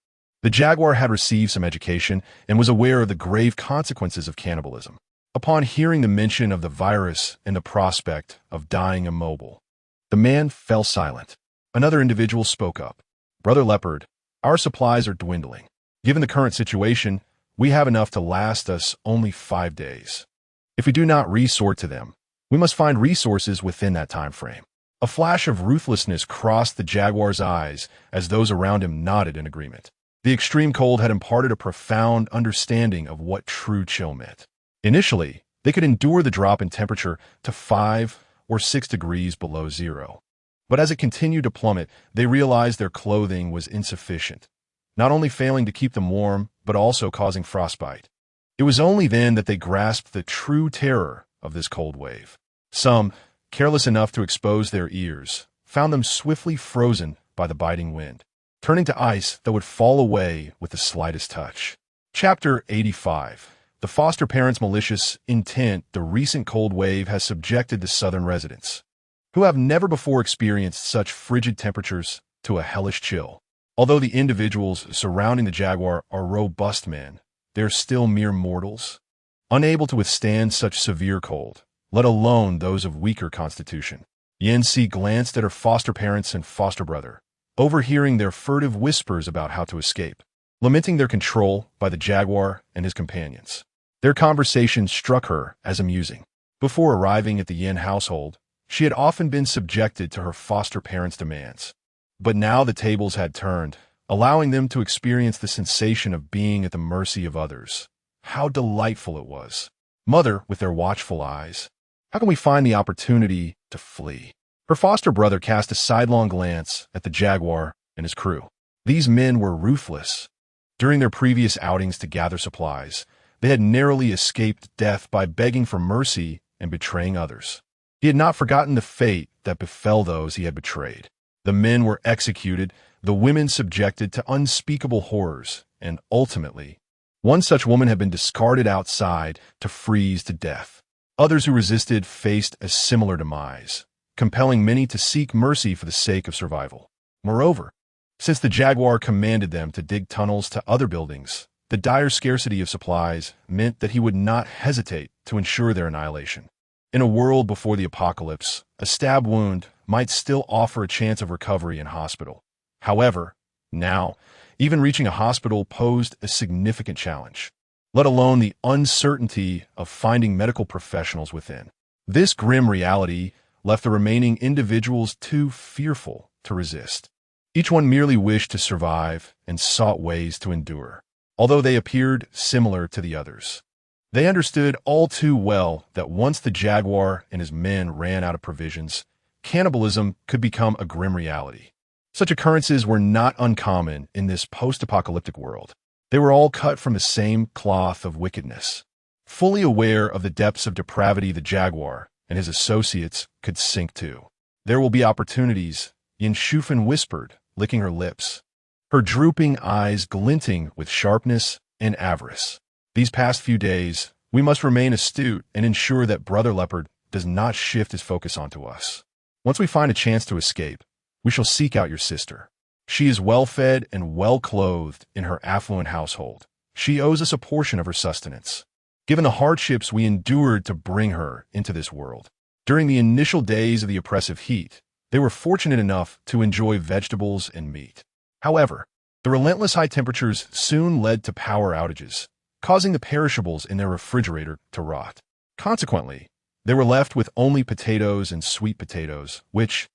the jaguar had received some education and was aware of the grave consequences of cannibalism. Upon hearing the mention of the virus and the prospect of dying immobile, the man fell silent. Another individual spoke up. Brother Leopard, our supplies are dwindling. Given the current situation, we have enough to last us only 5 days. If we do not resort to them, we must find resources within that time frame. A flash of ruthlessness crossed the jaguar's eyes as those around him nodded in agreement. The extreme cold had imparted a profound understanding of what true chill meant. Initially, they could endure the drop in temperature to 5 or 6 degrees below zero. But as it continued to plummet, they realized their clothing was insufficient, not only failing to keep them warm, but also causing frostbite. It was only then that they grasped the true terror of this cold wave. Some, careless enough to expose their ears, found them swiftly frozen by the biting wind, turning to ice that would fall away with the slightest touch. Chapter 85. The foster parents' malicious intent. The recent cold wave has subjected the southern residents, who have never before experienced such frigid temperatures, to a hellish chill. Although the individuals surrounding the jaguar are robust men, they are still mere mortals, unable to withstand such severe cold, let alone those of weaker constitution. Yancy glanced at her foster parents and foster brother, overhearing their furtive whispers about how to escape, lamenting their control by the jaguar and his companions. Their conversation struck her as amusing. Before arriving at the Yan household, she had often been subjected to her foster parents' demands. But now the tables had turned, allowing them to experience the sensation of being at the mercy of others. How delightful it was. Mother, with their watchful eyes, how can we find the opportunity to flee? Her foster brother cast a sidelong glance at the jaguar and his crew. These men were ruthless. During their previous outings to gather supplies, they had narrowly escaped death by begging for mercy and betraying others. He had not forgotten the fate that befell those he had betrayed. The men were executed, the women subjected to unspeakable horrors, and ultimately, one such woman had been discarded outside to freeze to death. Others who resisted faced a similar demise, compelling many to seek mercy for the sake of survival. Moreover, since the jaguar commanded them to dig tunnels to other buildings, the dire scarcity of supplies meant that he would not hesitate to ensure their annihilation. In a world before the apocalypse, a stab wound might still offer a chance of recovery in hospital. However, now, even reaching a hospital posed a significant challenge, let alone the uncertainty of finding medical professionals within. This grim reality left the remaining individuals too fearful to resist. Each one merely wished to survive and sought ways to endure, although they appeared similar to the others. They understood all too well that once the jaguar and his men ran out of provisions, cannibalism could become a grim reality. Such occurrences were not uncommon in this post-apocalyptic world. They were all cut from the same cloth of wickedness. Fully aware of the depths of depravity the jaguar and his associates could sink to. There will be opportunities, Yin Shufan whispered, licking her lips, her drooping eyes glinting with sharpness and avarice. These past few days, we must remain astute and ensure that Brother Leopard does not shift his focus onto us. Once we find a chance to escape, we shall seek out your sister. She is well-fed and well-clothed in her affluent household. She owes us a portion of her sustenance, given the hardships we endured to bring her into this world. During the initial days of the oppressive heat, they were fortunate enough to enjoy vegetables and meat. However, the relentless high temperatures soon led to power outages, causing the perishables in their refrigerator to rot. Consequently, they were left with only potatoes and sweet potatoes, which,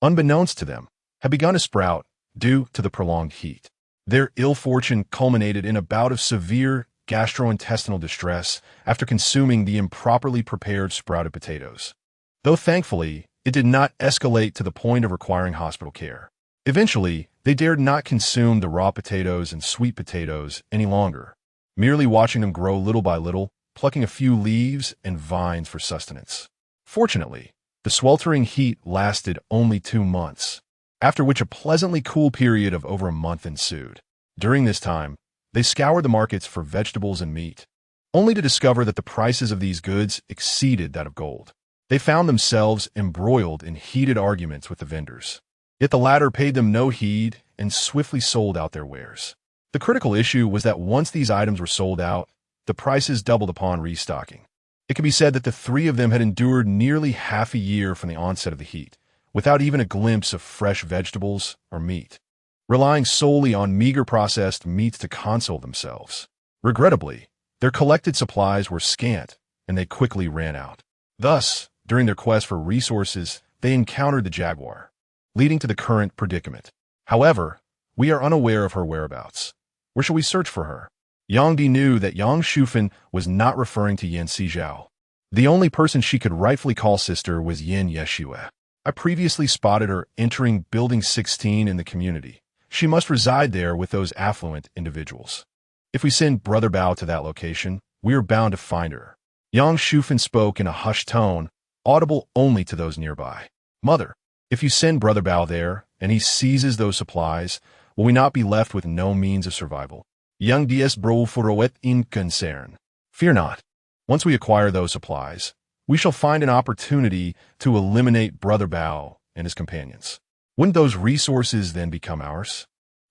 unbeknownst to them, had begun to sprout due to the prolonged heat. Their ill fortune culminated in a bout of severe gastrointestinal distress after consuming the improperly prepared sprouted potatoes. Though thankfully, it did not escalate to the point of requiring hospital care. Eventually, they dared not consume the raw potatoes and sweet potatoes any longer, merely watching them grow little by little, plucking a few leaves and vines for sustenance. Fortunately, the sweltering heat lasted only 2 months, after which a pleasantly cool period of over a month ensued. During this time, they scoured the markets for vegetables and meat, only to discover that the prices of these goods exceeded that of gold. They found themselves embroiled in heated arguments with the vendors. Yet the latter paid them no heed and swiftly sold out their wares. The critical issue was that once these items were sold out, the prices doubled upon restocking. It can be said that the three of them had endured nearly half a year from the onset of the heat, without even a glimpse of fresh vegetables or meat, relying solely on meager processed meats to console themselves. Regrettably, their collected supplies were scant, and they quickly ran out. Thus, during their quest for resources, they encountered the jaguar, leading to the current predicament. However, we are unaware of her whereabouts. Where shall we search for her? Yang Di knew that Yang Shufan was not referring to Yin Sizhao. The only person she could rightfully call sister was Yin Yeshua. I previously spotted her entering Building 16 in the community. She must reside there with those affluent individuals. If we send Brother Bao to that location, we are bound to find her. Yang Shufan spoke in a hushed tone, audible only to those nearby. Mother, if you send Brother Bao there, and he seizes those supplies, will we not be left with no means of survival? Young Dies bro furoet in concern. Fear not. Once we acquire those supplies, we shall find an opportunity to eliminate Brother Bao and his companions. Wouldn't those resources then become ours?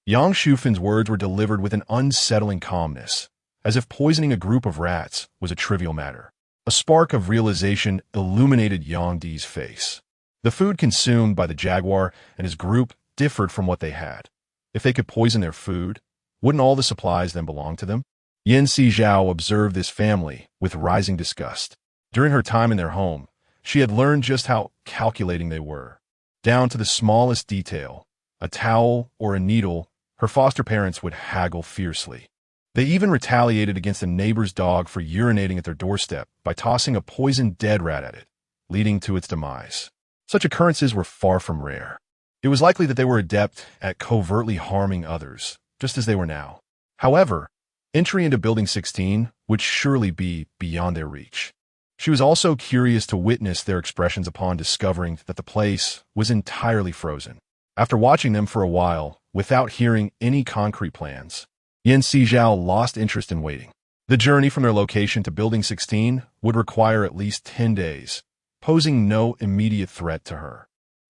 Yang Shufan's words were delivered with an unsettling calmness, as if poisoning a group of rats was a trivial matter. A spark of realization illuminated Yang Di's face. The food consumed by the jaguar and his group differed from what they had. If they could poison their food, wouldn't all the supplies then belong to them? Yin Sizhao observed this family with rising disgust. During her time in their home, she had learned just how calculating they were. Down to the smallest detail, a towel or a needle, her foster parents would haggle fiercely. They even retaliated against a neighbor's dog for urinating at their doorstep by tossing a poisoned dead rat at it, leading to its demise. Such occurrences were far from rare. It was likely that they were adept at covertly harming others, just as they were now. However, entry into Building 16 would surely be beyond their reach. She was also curious to witness their expressions upon discovering that the place was entirely frozen. After watching them for a while, without hearing any concrete plans, Yin Sizhao lost interest in waiting. The journey from their location to Building 16 would require at least 10 days, posing no immediate threat to her.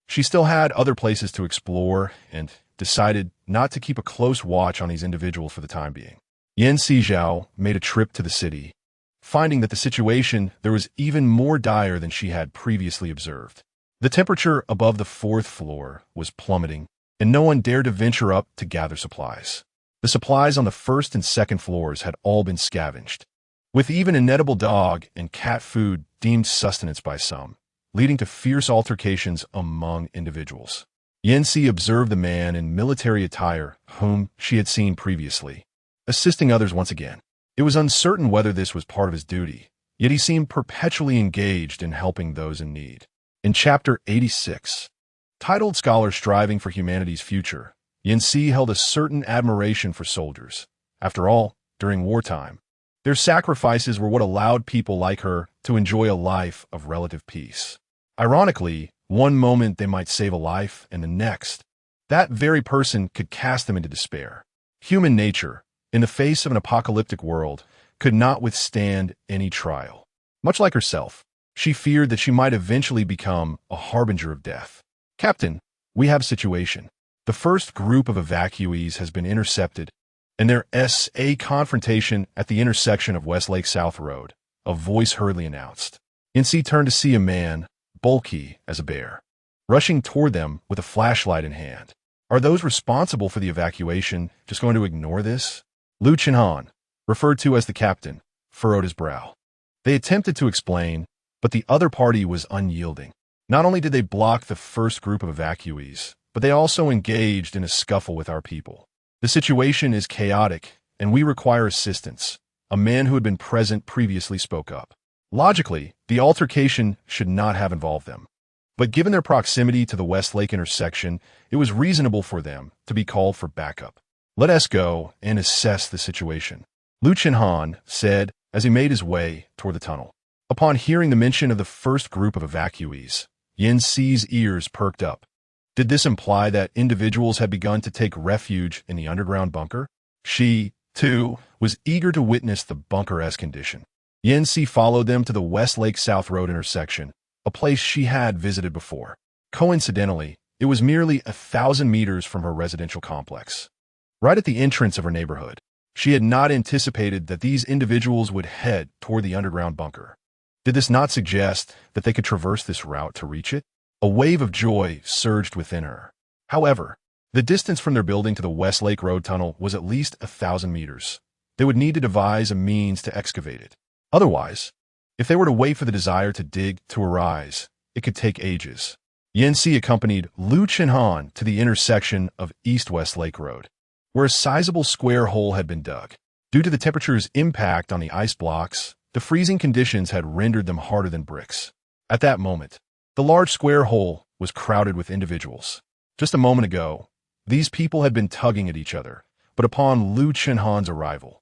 She still had other places to explore and decided not to keep a close watch on these individuals for the time being. Yin Sizhao made a trip to the city, finding that the situation there was even more dire than she had previously observed. The temperature above the 4th floor was plummeting, and no one dared to venture up to gather supplies. The supplies on the 1st and 2nd floors had all been scavenged, with even an edible dog and cat food deemed sustenance by some, leading to fierce altercations among individuals. Yancy observed the man in military attire whom she had seen previously, assisting others once again. It was uncertain whether this was part of his duty, yet he seemed perpetually engaged in helping those in need. In Chapter 86, titled Scholar Striving for Humanity's Future, Yancy held a certain admiration for soldiers. After all, during wartime, their sacrifices were what allowed people like her to enjoy a life of relative peace. Ironically, one moment they might save a life, and the next, that very person could cast them into despair. Human nature, in the face of an apocalyptic world, could not withstand any trial. Much like herself, She feared that she might eventually become a harbinger of death. "Captain, we have a situation. The first group of evacuees has been intercepted, and there's a confrontation at the intersection of Westlake South Road," a voice hurriedly announced. Yancy turned to see a man, bulky as a bear, rushing toward them with a flashlight in hand. Are those responsible for the evacuation just going to ignore this? Lu Chenhan, referred to as the captain, furrowed his brow. They attempted to explain, but the other party was unyielding. Not only did they block the first group of evacuees, but they also engaged in a scuffle with our people. The situation is chaotic, and we require assistance. A man who had been present previously spoke up. Logically, the altercation should not have involved them. But given their proximity to the Westlake intersection, it was reasonable for them to be called for backup. "Let us go and assess the situation," Lu Chenhan said as he made his way toward the tunnel. Upon hearing the mention of the first group of evacuees, Yancy's ears perked up. Did this imply that individuals had begun to take refuge in the underground bunker? She, too, was eager to witness the bunker-esque condition. Yancy followed them to the Westlake South Road intersection, a place she had visited before. Coincidentally, it was merely 1,000 meters from her residential complex. Right at the entrance of her neighborhood, she had not anticipated that these individuals would head toward the underground bunker. Did this not suggest that they could traverse this route to reach it? A wave of joy surged within her. However, the distance from their building to the Westlake Road tunnel was at least 1,000 meters. They would need to devise a means to excavate it. Otherwise, if they were to wait for the desire to dig to arise, it could take ages. Yancy accompanied Lu Chenhan to the intersection of East Westlake Road, where a sizable square hole had been dug. Due to the temperature's impact on the ice blocks, the freezing conditions had rendered them harder than bricks. At that moment, the large square hole was crowded with individuals. Just a moment ago, these people had been tugging at each other, but upon Lu Chenhan's arrival,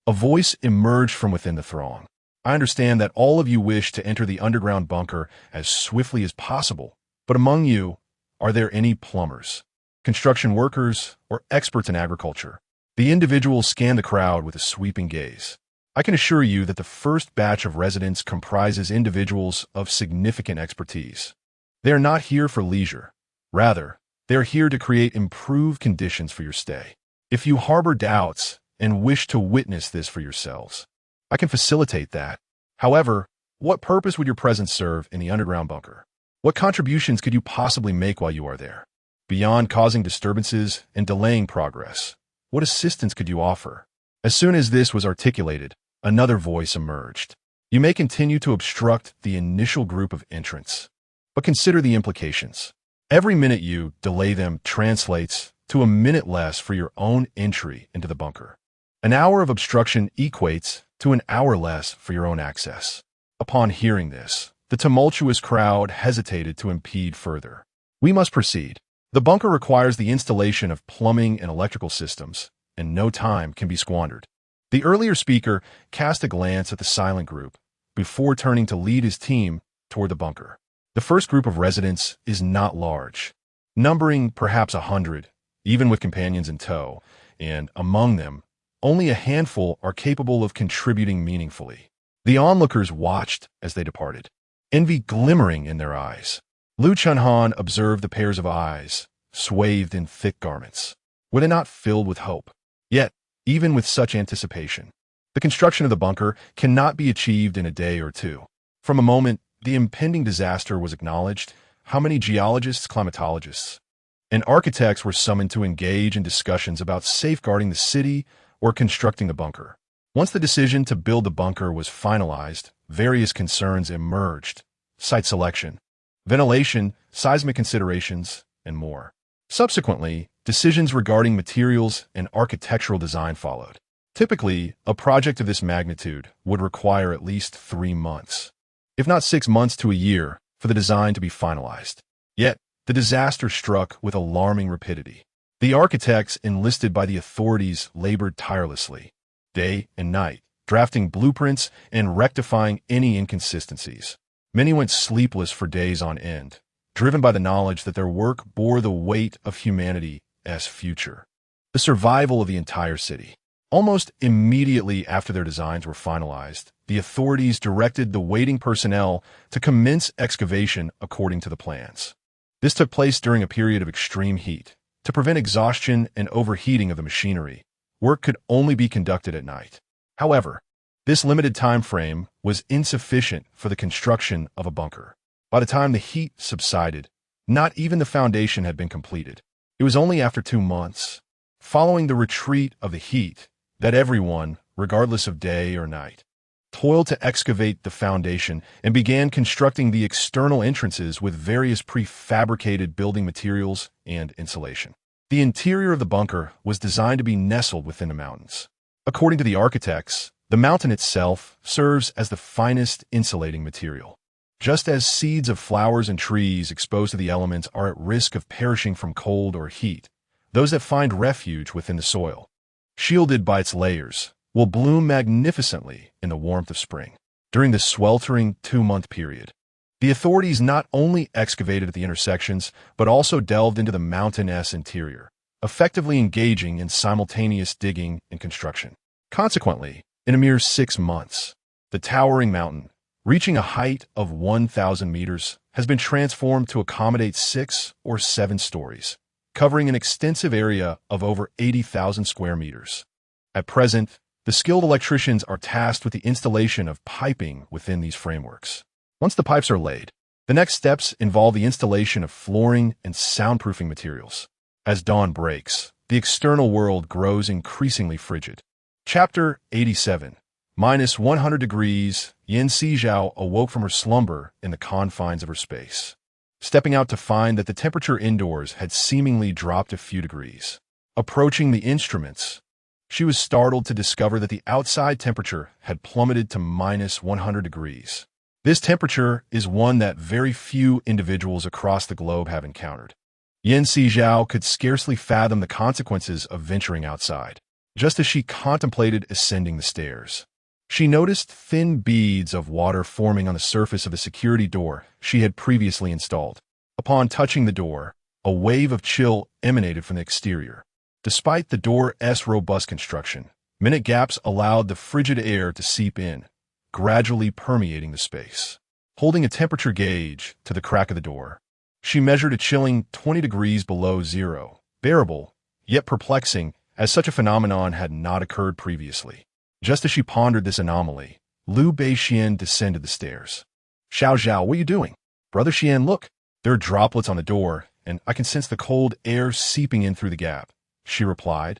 a voice emerged from within the throng. "I understand that all of you wish to enter the underground bunker as swiftly as possible, but among you, are there any plumbers, construction workers, or experts in agriculture?" The individual scanned the crowd with a sweeping gaze. "I can assure you that the first batch of residents comprises individuals of significant expertise. They are not here for leisure. Rather, they are here to create improved conditions for your stay. If you harbor doubts and wish to witness this for yourselves, I can facilitate that. However, what purpose would your presence serve in the underground bunker? What contributions could you possibly make while you are there? Beyond causing disturbances and delaying progress, what assistance could you offer?" As soon as this was articulated, another voice emerged. "You may continue to obstruct the initial group of entrants, but consider the implications. Every minute you delay them translates to a minute less for your own entry into the bunker. An hour of obstruction equates to an hour less for your own access." Upon hearing this, the tumultuous crowd hesitated to impede further. "We must proceed. The bunker requires the installation of plumbing and electrical systems, and no time can be squandered." The earlier speaker cast a glance at the silent group before turning to lead his team toward the bunker. The first group of residents is not large, numbering perhaps 100, even with companions in tow, and among them, only a handful are capable of contributing meaningfully. The onlookers watched as they departed, envy glimmering in their eyes. Lu Chenhan observed the pairs of eyes, swathed in thick garments. Were they not filled with hope? Yet, even with such anticipation, the construction of the bunker cannot be achieved in a day or two. From a moment the impending disaster was acknowledged, how many geologists, climatologists, and architects were summoned to engage in discussions about safeguarding the city or constructing the bunker. Once the decision to build the bunker was finalized, various concerns emerged: site selection, ventilation, seismic considerations, and more. Subsequently, decisions regarding materials and architectural design followed. Typically, a project of this magnitude would require at least 3 months, if not 6 months to a year, for the design to be finalized. Yet, the disaster struck with alarming rapidity. The architects enlisted by the authorities labored tirelessly, day and night, drafting blueprints and rectifying any inconsistencies. Many went sleepless for days on end, driven by the knowledge that their work bore the weight of humanity's future, the survival of the entire city. Almost immediately after their designs were finalized, the authorities directed the waiting personnel to commence excavation according to the plans. This took place during a period of extreme heat. To prevent exhaustion and overheating of the machinery, work could only be conducted at night. However, this limited time frame was insufficient for the construction of a bunker. By the time the heat subsided, not even the foundation had been completed. It was only after 2 months, following the retreat of the heat, that everyone, regardless of day or night, toiled to excavate the foundation and began constructing the external entrances with various prefabricated building materials and insulation. The interior of the bunker was designed to be nestled within the mountains. According to the architects, the mountain itself serves as the finest insulating material. Just as seeds of flowers and trees exposed to the elements are at risk of perishing from cold or heat, those that find refuge within the soil, shielded by its layers, will bloom magnificently in the warmth of spring. During this sweltering 2-month period, the authorities not only excavated at the intersections, but also delved into the mountainous interior, effectively engaging in simultaneous digging and construction. Consequently, in a mere 6 months, the towering mountain, reaching a height of 1,000 meters, has been transformed to accommodate 6 or 7 stories, covering an extensive area of over 80,000 square meters. At present, the skilled electricians are tasked with the installation of piping within these frameworks. Once the pipes are laid, the next steps involve the installation of flooring and soundproofing materials. As dawn breaks, the external world grows increasingly frigid. Chapter 87. Minus 100 degrees, Sizhao awoke from her slumber in the confines of her space, stepping out to find that the temperature indoors had seemingly dropped a few degrees. Approaching the instruments, she was startled to discover that the outside temperature had plummeted to minus 100 degrees. This temperature is one that very few individuals across the globe have encountered. Sizhao could scarcely fathom the consequences of venturing outside. Just as she contemplated ascending the stairs, she noticed thin beads of water forming on the surface of a security door she had previously installed. Upon touching the door, a wave of chill emanated from the exterior. Despite the door's robust construction, minute gaps allowed the frigid air to seep in, gradually permeating the space. Holding a temperature gauge to the crack of the door, she measured a chilling 20 degrees below zero, bearable, yet perplexing, as such a phenomenon had not occurred previously. Just as she pondered this anomaly, Liu Beixian descended the stairs. Zhao, what are you doing? Brother Xian, look. There are droplets on the door, and I can sense the cold air seeping in through the gap, she replied,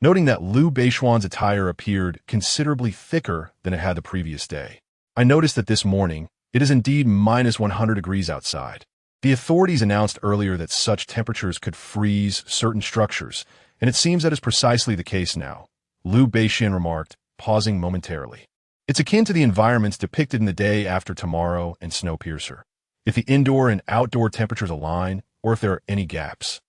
noting that Liu Beixian's attire appeared considerably thicker than it had the previous day. I noticed that this morning, it is indeed minus 100 degrees outside. The authorities announced earlier that such temperatures could freeze certain structures, and it seems that is precisely the case now, Liu Beixian remarked, pausing momentarily. It's akin to the environments depicted in The Day After Tomorrow and Snowpiercer. If the indoor and outdoor temperatures align, or if there are any gaps,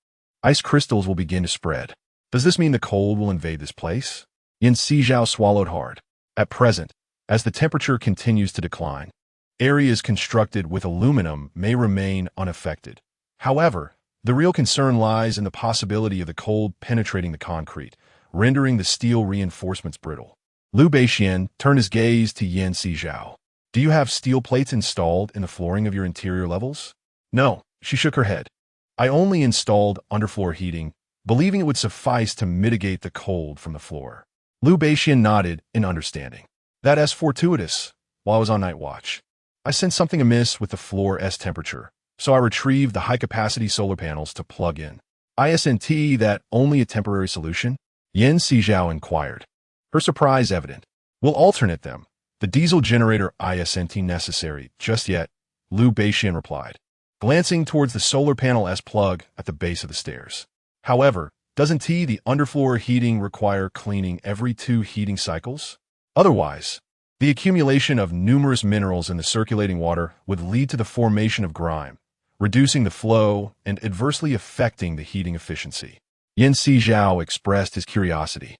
ice crystals will begin to spread. Does this mean the cold will invade this place? Sizhao swallowed hard. At present, as the temperature continues to decline, areas constructed with aluminum may remain unaffected. However, the real concern lies in the possibility of the cold penetrating the concrete, rendering the steel reinforcements brittle. Liu Beixian turned his gaze to Sizhao. Do you have steel plates installed in the flooring of your interior levels? No, she shook her head. I only installed underfloor heating, believing it would suffice to mitigate the cold from the floor. Liu Beixian nodded in understanding. That's fortuitous. While I was on night watch, I sensed something amiss with the floor's temperature, so I retrieved the high-capacity solar panels to plug in. Isn't that only a temporary solution? Sizhao inquired, her surprise evident. We'll alternate them. The diesel generator isn't necessary just yet, Liu Beixian replied, glancing towards the solar panel's plug at the base of the stairs. However, doesn't the underfloor heating require cleaning every 2 heating cycles? Otherwise, the accumulation of numerous minerals in the circulating water would lead to the formation of grime, reducing the flow and adversely affecting the heating efficiency. Sizhao expressed his curiosity.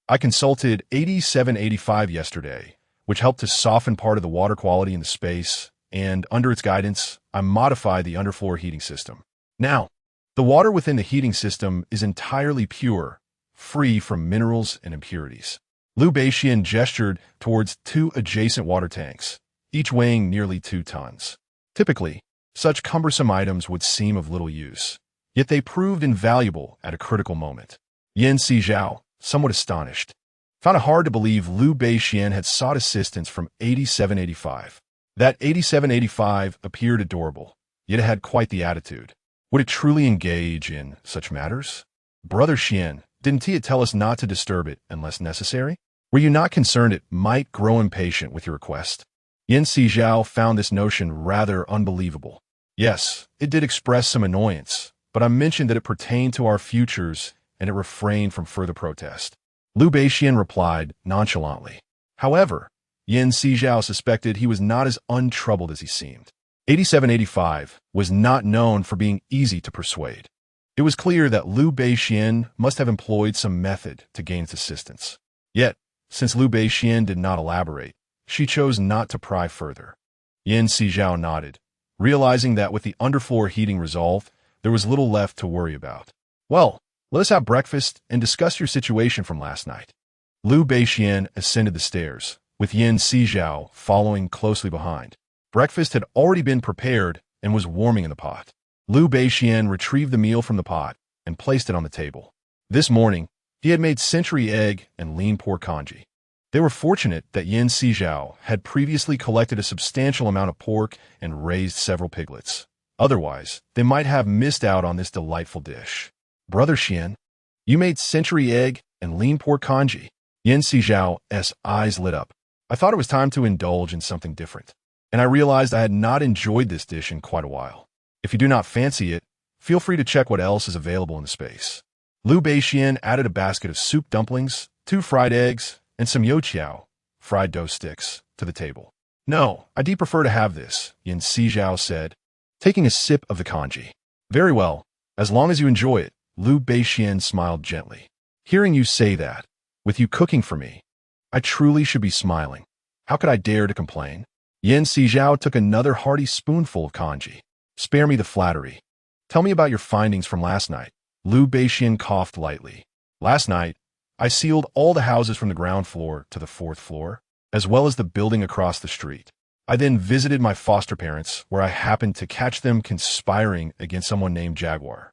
I consulted 8785 yesterday, which helped to soften part of the water quality in the space, and under its guidance, I modified the underfloor heating system. Now, the water within the heating system is entirely pure, free from minerals and impurities. Liu Beixian gestured towards 2 adjacent water tanks, each weighing nearly 2 tons. Typically, such cumbersome items would seem of little use, yet they proved invaluable at a critical moment. Sizhao, somewhat astonished, found it hard to believe Liu Beixian had sought assistance from 8785. That 8785 appeared adorable, yet it had quite the attitude. Would it truly engage in such matters? Brother Xian, didn't he tell us not to disturb it unless necessary? Were you not concerned it might grow impatient with your request? Sizhao found this notion rather unbelievable. Yes, it did express some annoyance, but I mentioned that it pertained to our futures and it refrained from further protest. Liu Beixian replied nonchalantly. However, Sizhao suspected he was not as untroubled as he seemed. 8785 was not known for being easy to persuade. It was clear that Liu Beixian must have employed some method to gain its assistance. Yet, since Liu Beixian did not elaborate, she chose not to pry further. Sizhao nodded, realizing that with the underfloor heating resolved, there was little left to worry about. Well, let us have breakfast and discuss your situation from last night. Liu Beixian ascended the stairs, with Sizhao following closely behind. Breakfast had already been prepared and was warming in the pot. Liu Beixian retrieved the meal from the pot and placed it on the table. This morning, he had made century egg and lean pork congee. They were fortunate that Sizhao had previously collected a substantial amount of pork and raised several piglets. Otherwise, they might have missed out on this delightful dish. Brother Xian, you made century egg and lean pork congee. Sizhao's eyes lit up. I thought it was time to indulge in something different, and I realized I had not enjoyed this dish in quite a while. If you do not fancy it, feel free to check what else is available in the space. Liu Beixian added a basket of soup dumplings, 2 fried eggs, and some youqiao, fried dough sticks, to the table. No, I do prefer to have this, Sizhao said, taking a sip of the congee. Very well, as long as you enjoy it, Liu Beixian smiled gently. Hearing you say that, with you cooking for me, I truly should be smiling. How could I dare to complain? Sizhao took another hearty spoonful of congee. Spare me the flattery. Tell me about your findings from last night. Liu Beixian coughed lightly. Last night, I sealed all the houses from the ground floor to the 4th floor, as well as the building across the street. I then visited my foster parents, where I happened to catch them conspiring against someone named Jaguar.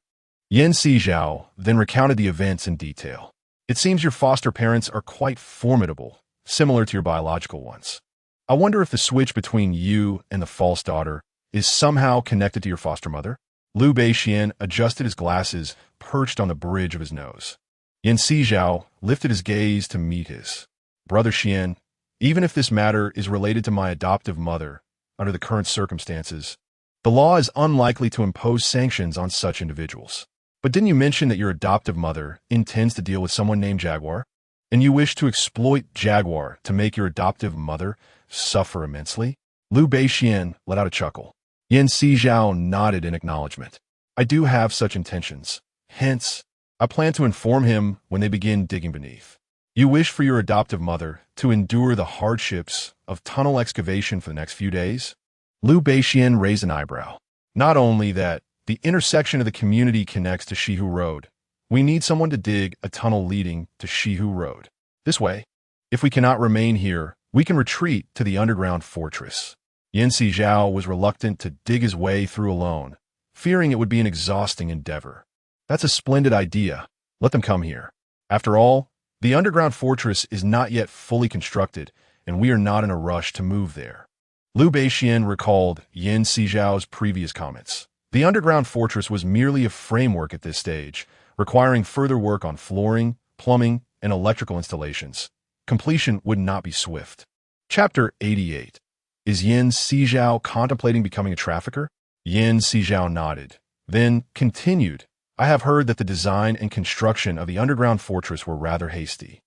Sizhao then recounted the events in detail. It seems your foster parents are quite formidable, similar to your biological ones. I wonder if the switch between you and the false daughter is somehow connected to your foster mother? Liu Beixian adjusted his glasses perched on the bridge of his nose. Sizhao lifted his gaze to meet his. Brother Xian, even if this matter is related to my adoptive mother, under the current circumstances, the law is unlikely to impose sanctions on such individuals. But didn't you mention that your adoptive mother intends to deal with someone named Jaguar? And you wish to exploit Jaguar to make your adoptive mother suffer immensely? Liu Beixian let out a chuckle. Sizhao nodded in acknowledgement. I do have such intentions. Hence, I plan to inform him when they begin digging beneath. You wish for your adoptive mother to endure the hardships of tunnel excavation for the next few days? Liu Beixian raised an eyebrow. Not only that, the intersection of the community connects to Shihu Road. We need someone to dig a tunnel leading to Shihu Road. This way, if we cannot remain here, we can retreat to the underground fortress. Sizhao was reluctant to dig his way through alone, fearing it would be an exhausting endeavor. That's a splendid idea. Let them come here. After all, the underground fortress is not yet fully constructed, and we are not in a rush to move there. Liu Beixian recalled Sizhao's previous comments. The underground fortress was merely a framework at this stage, requiring further work on flooring, plumbing, and electrical installations. Completion would not be swift. Chapter 88. Is Sizhao contemplating becoming a trafficker? Sizhao nodded, then continued. I have heard that the design and construction of the underground fortress were rather hasty,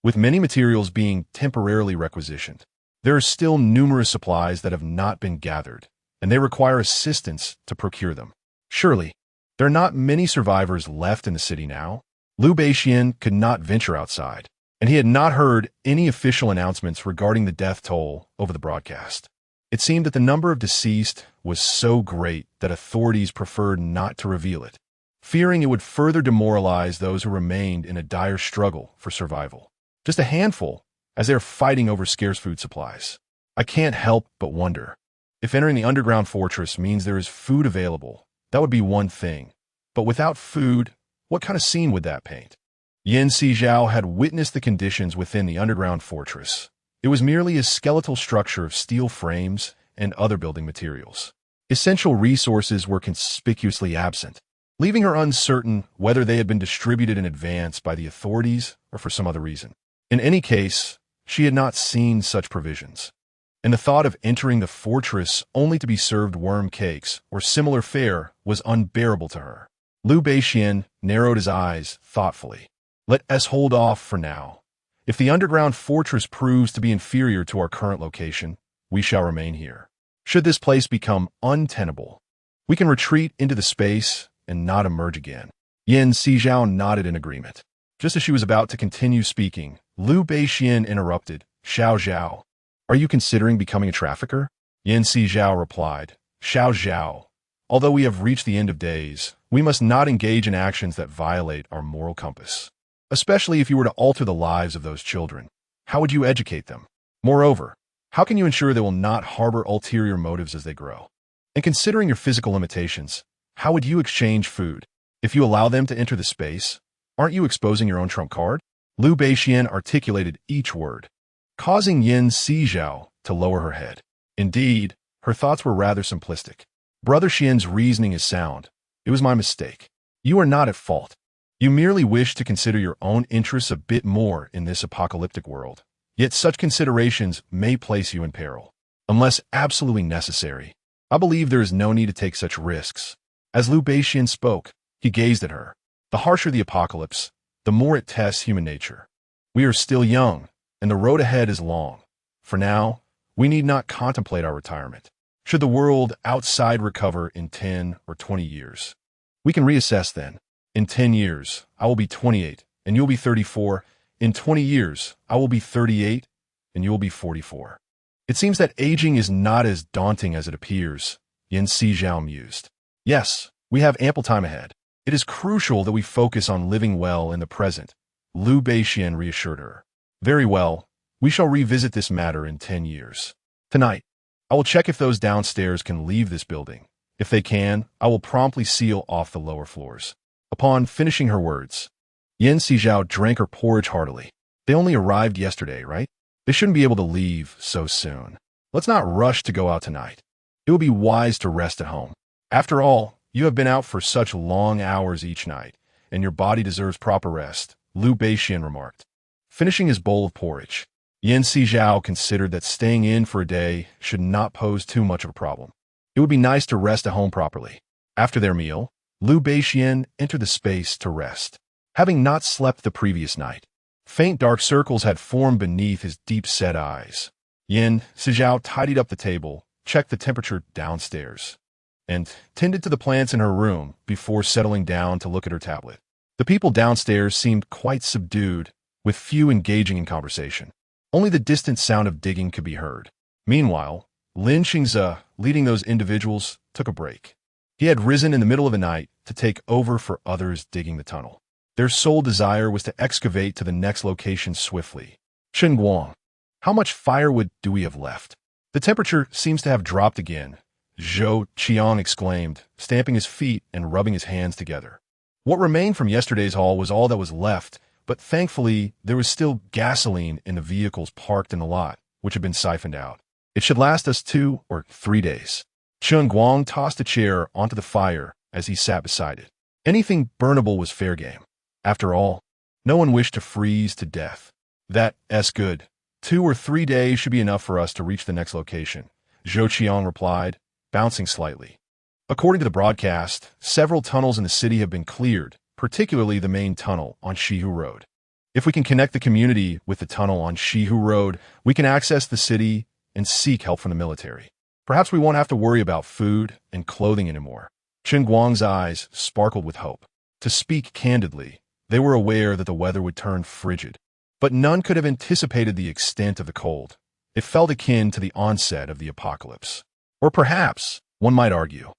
with many materials being temporarily requisitioned. There are still numerous supplies that have not been gathered, and they require assistance to procure them. Surely, there are not many survivors left in the city now. Liu Beixian could not venture outside, and he had not heard any official announcements regarding the death toll over the broadcast. It seemed that the number of deceased was so great that authorities preferred not to reveal it. fearing it would further demoralize those who remained in a dire struggle for survival. Just a handful, as they are fighting over scarce food supplies. I can't help but wonder. If entering the underground fortress means there is food available, that would be one thing. But without food, what kind of scene would that paint? Sizhao had witnessed the conditions within the underground fortress. It was merely a skeletal structure of steel frames and other building materials. Essential resources were conspicuously absent, leaving her uncertain whether they had been distributed in advance by the authorities or for some other reason. In any case, she had not seen such provisions, and the thought of entering the fortress only to be served worm cakes or similar fare was unbearable to her. Liu Beixian narrowed his eyes thoughtfully. Let us hold off for now. If the underground fortress proves to be inferior to our current location, we shall remain here. Should this place become untenable, we can retreat into the space and not emerge again. Sizhao nodded in agreement. Just as she was about to continue speaking, Liu Beixian interrupted. Zhao, are you considering becoming a trafficker? Sizhao replied. Zhao, although we have reached the end of days, we must not engage in actions that violate our moral compass. Especially if you were to alter the lives of those children. How would you educate them? Moreover, how can you ensure they will not harbor ulterior motives as they grow? And considering your physical limitations, how would you exchange food? If you allow them to enter the space, aren't you exposing your own trump card? Liu Beixian articulated each word, causing Sizhao to lower her head. Indeed, her thoughts were rather simplistic. Brother Xian's reasoning is sound. It was my mistake. You are not at fault. You merely wish to consider your own interests a bit more in this apocalyptic world. Yet such considerations may place you in peril. Unless absolutely necessary, I believe there is no need to take such risks. As Liu Beixian spoke, he gazed at her. The harsher the apocalypse, the more it tests human nature. We are still young, and the road ahead is long. For now, we need not contemplate our retirement. Should the world outside recover in 10 or 20 years, we can reassess then. In 10 years, I will be 28, and you'll be 34. In 20 years, I will be 38, and you'll be 44. It seems that aging is not as daunting as it appears, Sizhao mused. Yes, we have ample time ahead. It is crucial that we focus on living well in the present, Liu Beixian reassured her. Very well, we shall revisit this matter in 10 years. Tonight, I will check if those downstairs can leave this building. If they can, I will promptly seal off the lower floors. Upon finishing her words, Sizhao drank her porridge heartily. They only arrived yesterday, right? They shouldn't be able to leave so soon. Let's not rush to go out tonight. It would be wise to rest at home. After all, you have been out for such long hours each night, and your body deserves proper rest, Liu Beixian remarked. Finishing his bowl of porridge, Sizhao considered that staying in for a day should not pose too much of a problem. It would be nice to rest at home properly. After their meal, Liu Beixian entered the space to rest. Having not slept the previous night, faint dark circles had formed beneath his deep-set eyes. Sizhao tidied up the table, checked the temperature downstairs, and tended to the plants in her room before settling down to look at her tablet. The people downstairs seemed quite subdued, with few engaging in conversation. Only the distant sound of digging could be heard. Meanwhile, Lin Xingze, leading those individuals, took a break. He had risen in the middle of the night to take over for others digging the tunnel. Their sole desire was to excavate to the next location swiftly. Guang, how much firewood do we have left? The temperature seems to have dropped again, Zhou Qiang exclaimed, stamping his feet and rubbing his hands together. What remained from yesterday's haul was all that was left, but thankfully there was still gasoline in the vehicles parked in the lot, which had been siphoned out. It should last us 2 or 3 days. Guang tossed a chair onto the fire as he sat beside it. Anything burnable was fair game. After all, no one wished to freeze to death. That's good. 2 or 3 days should be enough for us to reach the next location, Zhou Qiang replied, bouncing slightly. According to the broadcast, several tunnels in the city have been cleared, particularly the main tunnel on Shihu Road. If we can connect the community with the tunnel on Shihu Road, we can access the city and seek help from the military. Perhaps we won't have to worry about food and clothing anymore. Guang's eyes sparkled with hope. To speak candidly, they were aware that the weather would turn frigid, but none could have anticipated the extent of the cold. It felt akin to the onset of the apocalypse. Or perhaps, one might argue,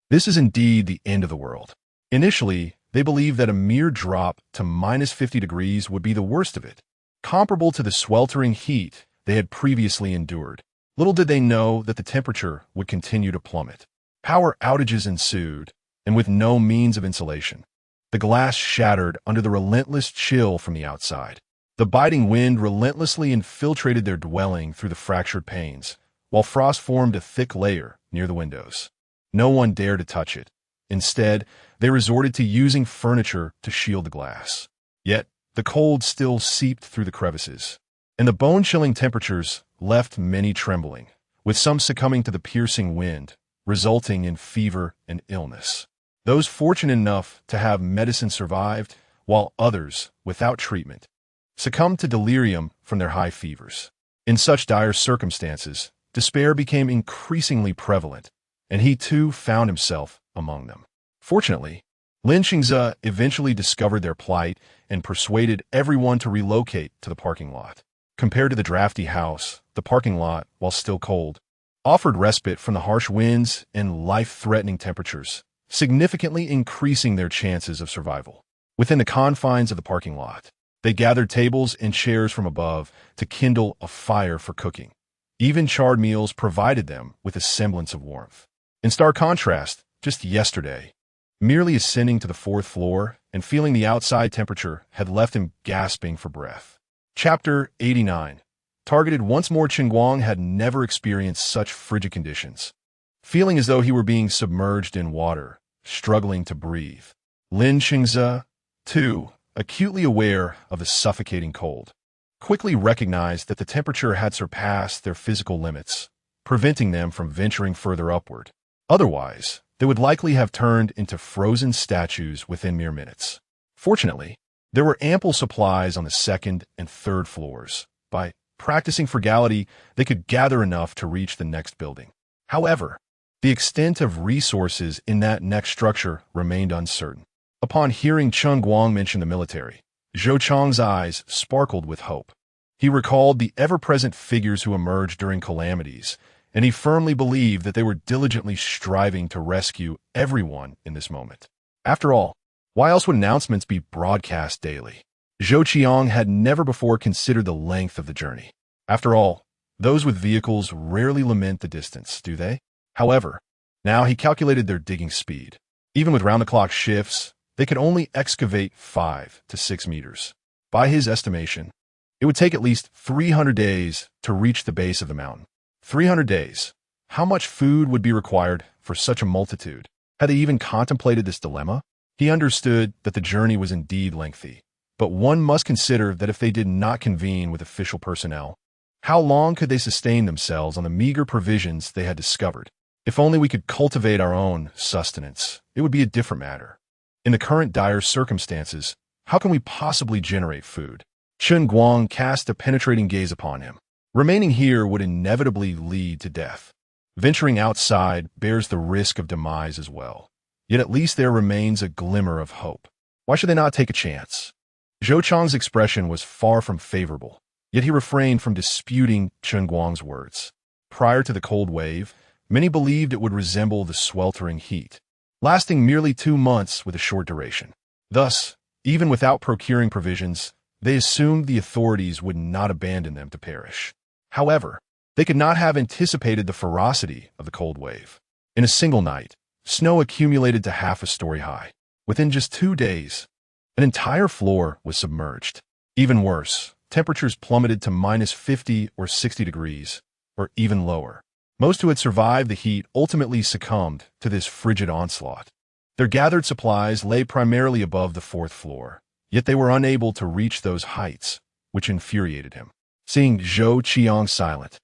this is indeed the end of the world. Initially, They believed that a mere drop to -50 degrees would be the worst of it, comparable to the sweltering heat they had previously endured. Little did they know that the temperature would continue to plummet. Power outages ensued, and with no means of insulation. The glass shattered under the relentless chill from the outside. The biting wind relentlessly infiltrated their dwelling through the fractured panes, while frost formed a thick layer near the windows. No one dared to touch it. Instead, they resorted to using furniture to shield the glass. Yet, the cold still seeped through the crevices, and the bone-chilling temperatures left many trembling, with some succumbing to the piercing wind, resulting in fever and illness. Those fortunate enough to have medicine survived, while others, without treatment, succumbed to delirium from their high fevers. In such dire circumstances, despair became increasingly prevalent, and he too found himself among them. Fortunately, Lin Xingze eventually discovered their plight and persuaded everyone to relocate to the parking lot. Compared to the drafty house, the parking lot, while still cold, offered respite from the harsh winds and life-threatening temperatures, significantly increasing their chances of survival. Within the confines of the parking lot, they gathered tables and chairs from above to kindle a fire for cooking. Even charred meals provided them with a semblance of warmth. In stark contrast, just yesterday, merely ascending to the 4th floor and feeling the outside temperature had left him gasping for breath. Chapter 89. Targeted. Once more, Chen Guang had never experienced such frigid conditions. Feeling as though he were being submerged in water, struggling to breathe. Lin Xingze, too, acutely aware of the suffocating cold, quickly recognized that the temperature had surpassed their physical limits, preventing them from venturing further upward. Otherwise, they would likely have turned into frozen statues within mere minutes. Fortunately, there were ample supplies on the 2nd and 3rd floors. By practicing frugality, they could gather enough to reach the next building. However, the extent of resources in that next structure remained uncertain. Upon hearing Chen Guang mention the military, Zhou Chang's eyes sparkled with hope. He recalled the ever-present figures who emerged during calamities, and he firmly believed that they were diligently striving to rescue everyone in this moment. After all, why else would announcements be broadcast daily? Zhou Qiang had never before considered the length of the journey. After all, those with vehicles rarely lament the distance, do they? However, now he calculated their digging speed. Even with round-the-clock shifts, they could only excavate 5 to 6 meters. By his estimation, it would take at least 300 days to reach the base of the mountain. 300 days. How much food would be required for such a multitude? Had they even contemplated this dilemma? He understood that the journey was indeed lengthy, but one must consider that if they did not convene with official personnel, how long could they sustain themselves on the meager provisions they had discovered? If only we could cultivate our own sustenance, it would be a different matter. In the current dire circumstances, how can we possibly generate food? Chen Guang cast a penetrating gaze upon him. Remaining here would inevitably lead to death. Venturing outside bears the risk of demise as well. Yet at least there remains a glimmer of hope. Why should they not take a chance? Zhou Chang's expression was far from favorable, yet he refrained from disputing Chen Guang's words. Prior to the cold wave, many believed it would resemble the sweltering heat, lasting merely 2 months with a short duration. Thus, even without procuring provisions, they assumed the authorities would not abandon them to perish. However, they could not have anticipated the ferocity of the cold wave. In a single night, snow accumulated to half a story high. Within just 2 days, an entire floor was submerged. Even worse, temperatures plummeted to -50 or 60 degrees, or even lower. Most who had survived the heat ultimately succumbed to this frigid onslaught. Their gathered supplies lay primarily above the 4th floor, yet they were unable to reach those heights, which infuriated him. Seeing Zhou Qiang silent,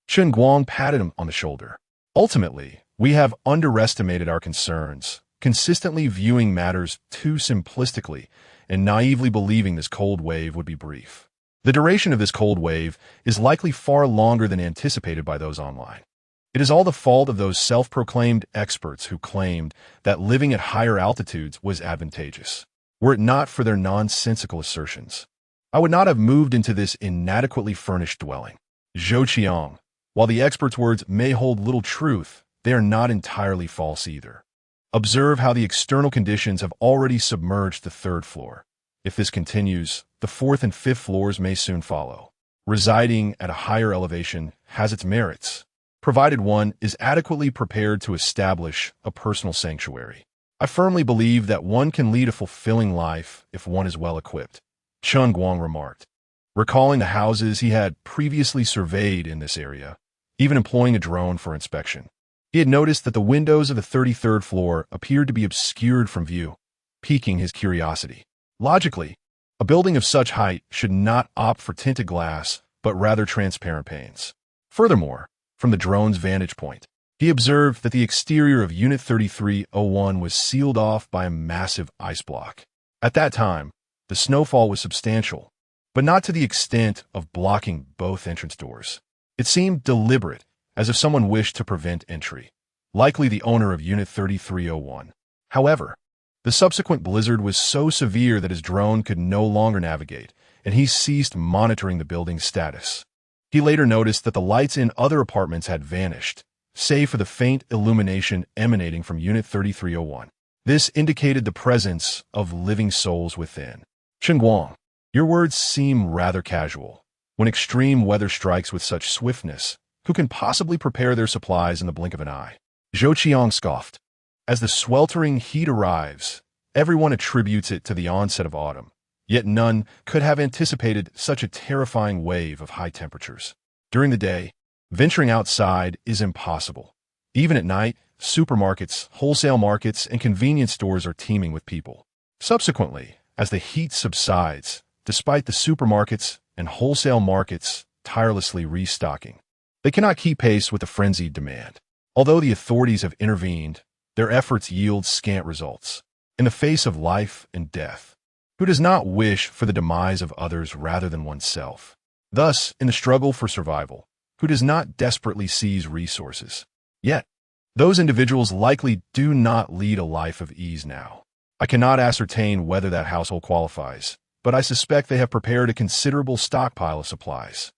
Chen Guang patted him on the shoulder. Ultimately, we have underestimated our concerns, consistently viewing matters too simplistically and naively believing this cold wave would be brief. The duration of this cold wave is likely far longer than anticipated by those online. It is all the fault of those self-proclaimed experts who claimed that living at higher altitudes was advantageous. Were it not for their nonsensical assertions, I would not have moved into this inadequately furnished dwelling. Zhou Qiang, while the experts' words may hold little truth, they are not entirely false either. Observe how the external conditions have already submerged the third floor. If this continues, the fourth and fifth floors may soon follow. Residing at a higher elevation has its merits, provided one is adequately prepared to establish a personal sanctuary. I firmly believe that one can lead a fulfilling life if one is well equipped, Chen Guang remarked, recalling the houses he had previously surveyed in this area, even employing a drone for inspection. He had noticed that the windows of the 33rd floor appeared to be obscured from view, piquing his curiosity. Logically, a building of such height should not opt for tinted glass, but rather transparent panes. Furthermore, from the drone's vantage point, he observed that the exterior of Unit 3301 was sealed off by a massive ice block. At that time, the snowfall was substantial, but not to the extent of blocking both entrance doors. It seemed deliberate, as if someone wished to prevent entry, likely the owner of Unit 3301. However, the subsequent blizzard was so severe that his drone could no longer navigate, and he ceased monitoring the building's status. He later noticed that the lights in other apartments had vanished, save for the faint illumination emanating from Unit 3301. This indicated the presence of living souls within. Chen Guang, your words seem rather casual. When extreme weather strikes with such swiftness, who can possibly prepare their supplies in the blink of an eye? Zhou Qiang scoffed. As the sweltering heat arrives, everyone attributes it to the onset of autumn, yet none could have anticipated such a terrifying wave of high temperatures. During the day, venturing outside is impossible. Even at night, supermarkets, wholesale markets, and convenience stores are teeming with people. Subsequently, as the heat subsides, despite the supermarkets and wholesale markets tirelessly restocking, they cannot keep pace with the frenzied demand. Although the authorities have intervened, their efforts yield scant results. In the face of life and death, who does not wish for the demise of others rather than oneself? Thus, in the struggle for survival, who does not desperately seize resources? Yet, those individuals likely do not lead a life of ease now. I cannot ascertain whether that household qualifies, but I suspect they have prepared a considerable stockpile of supplies.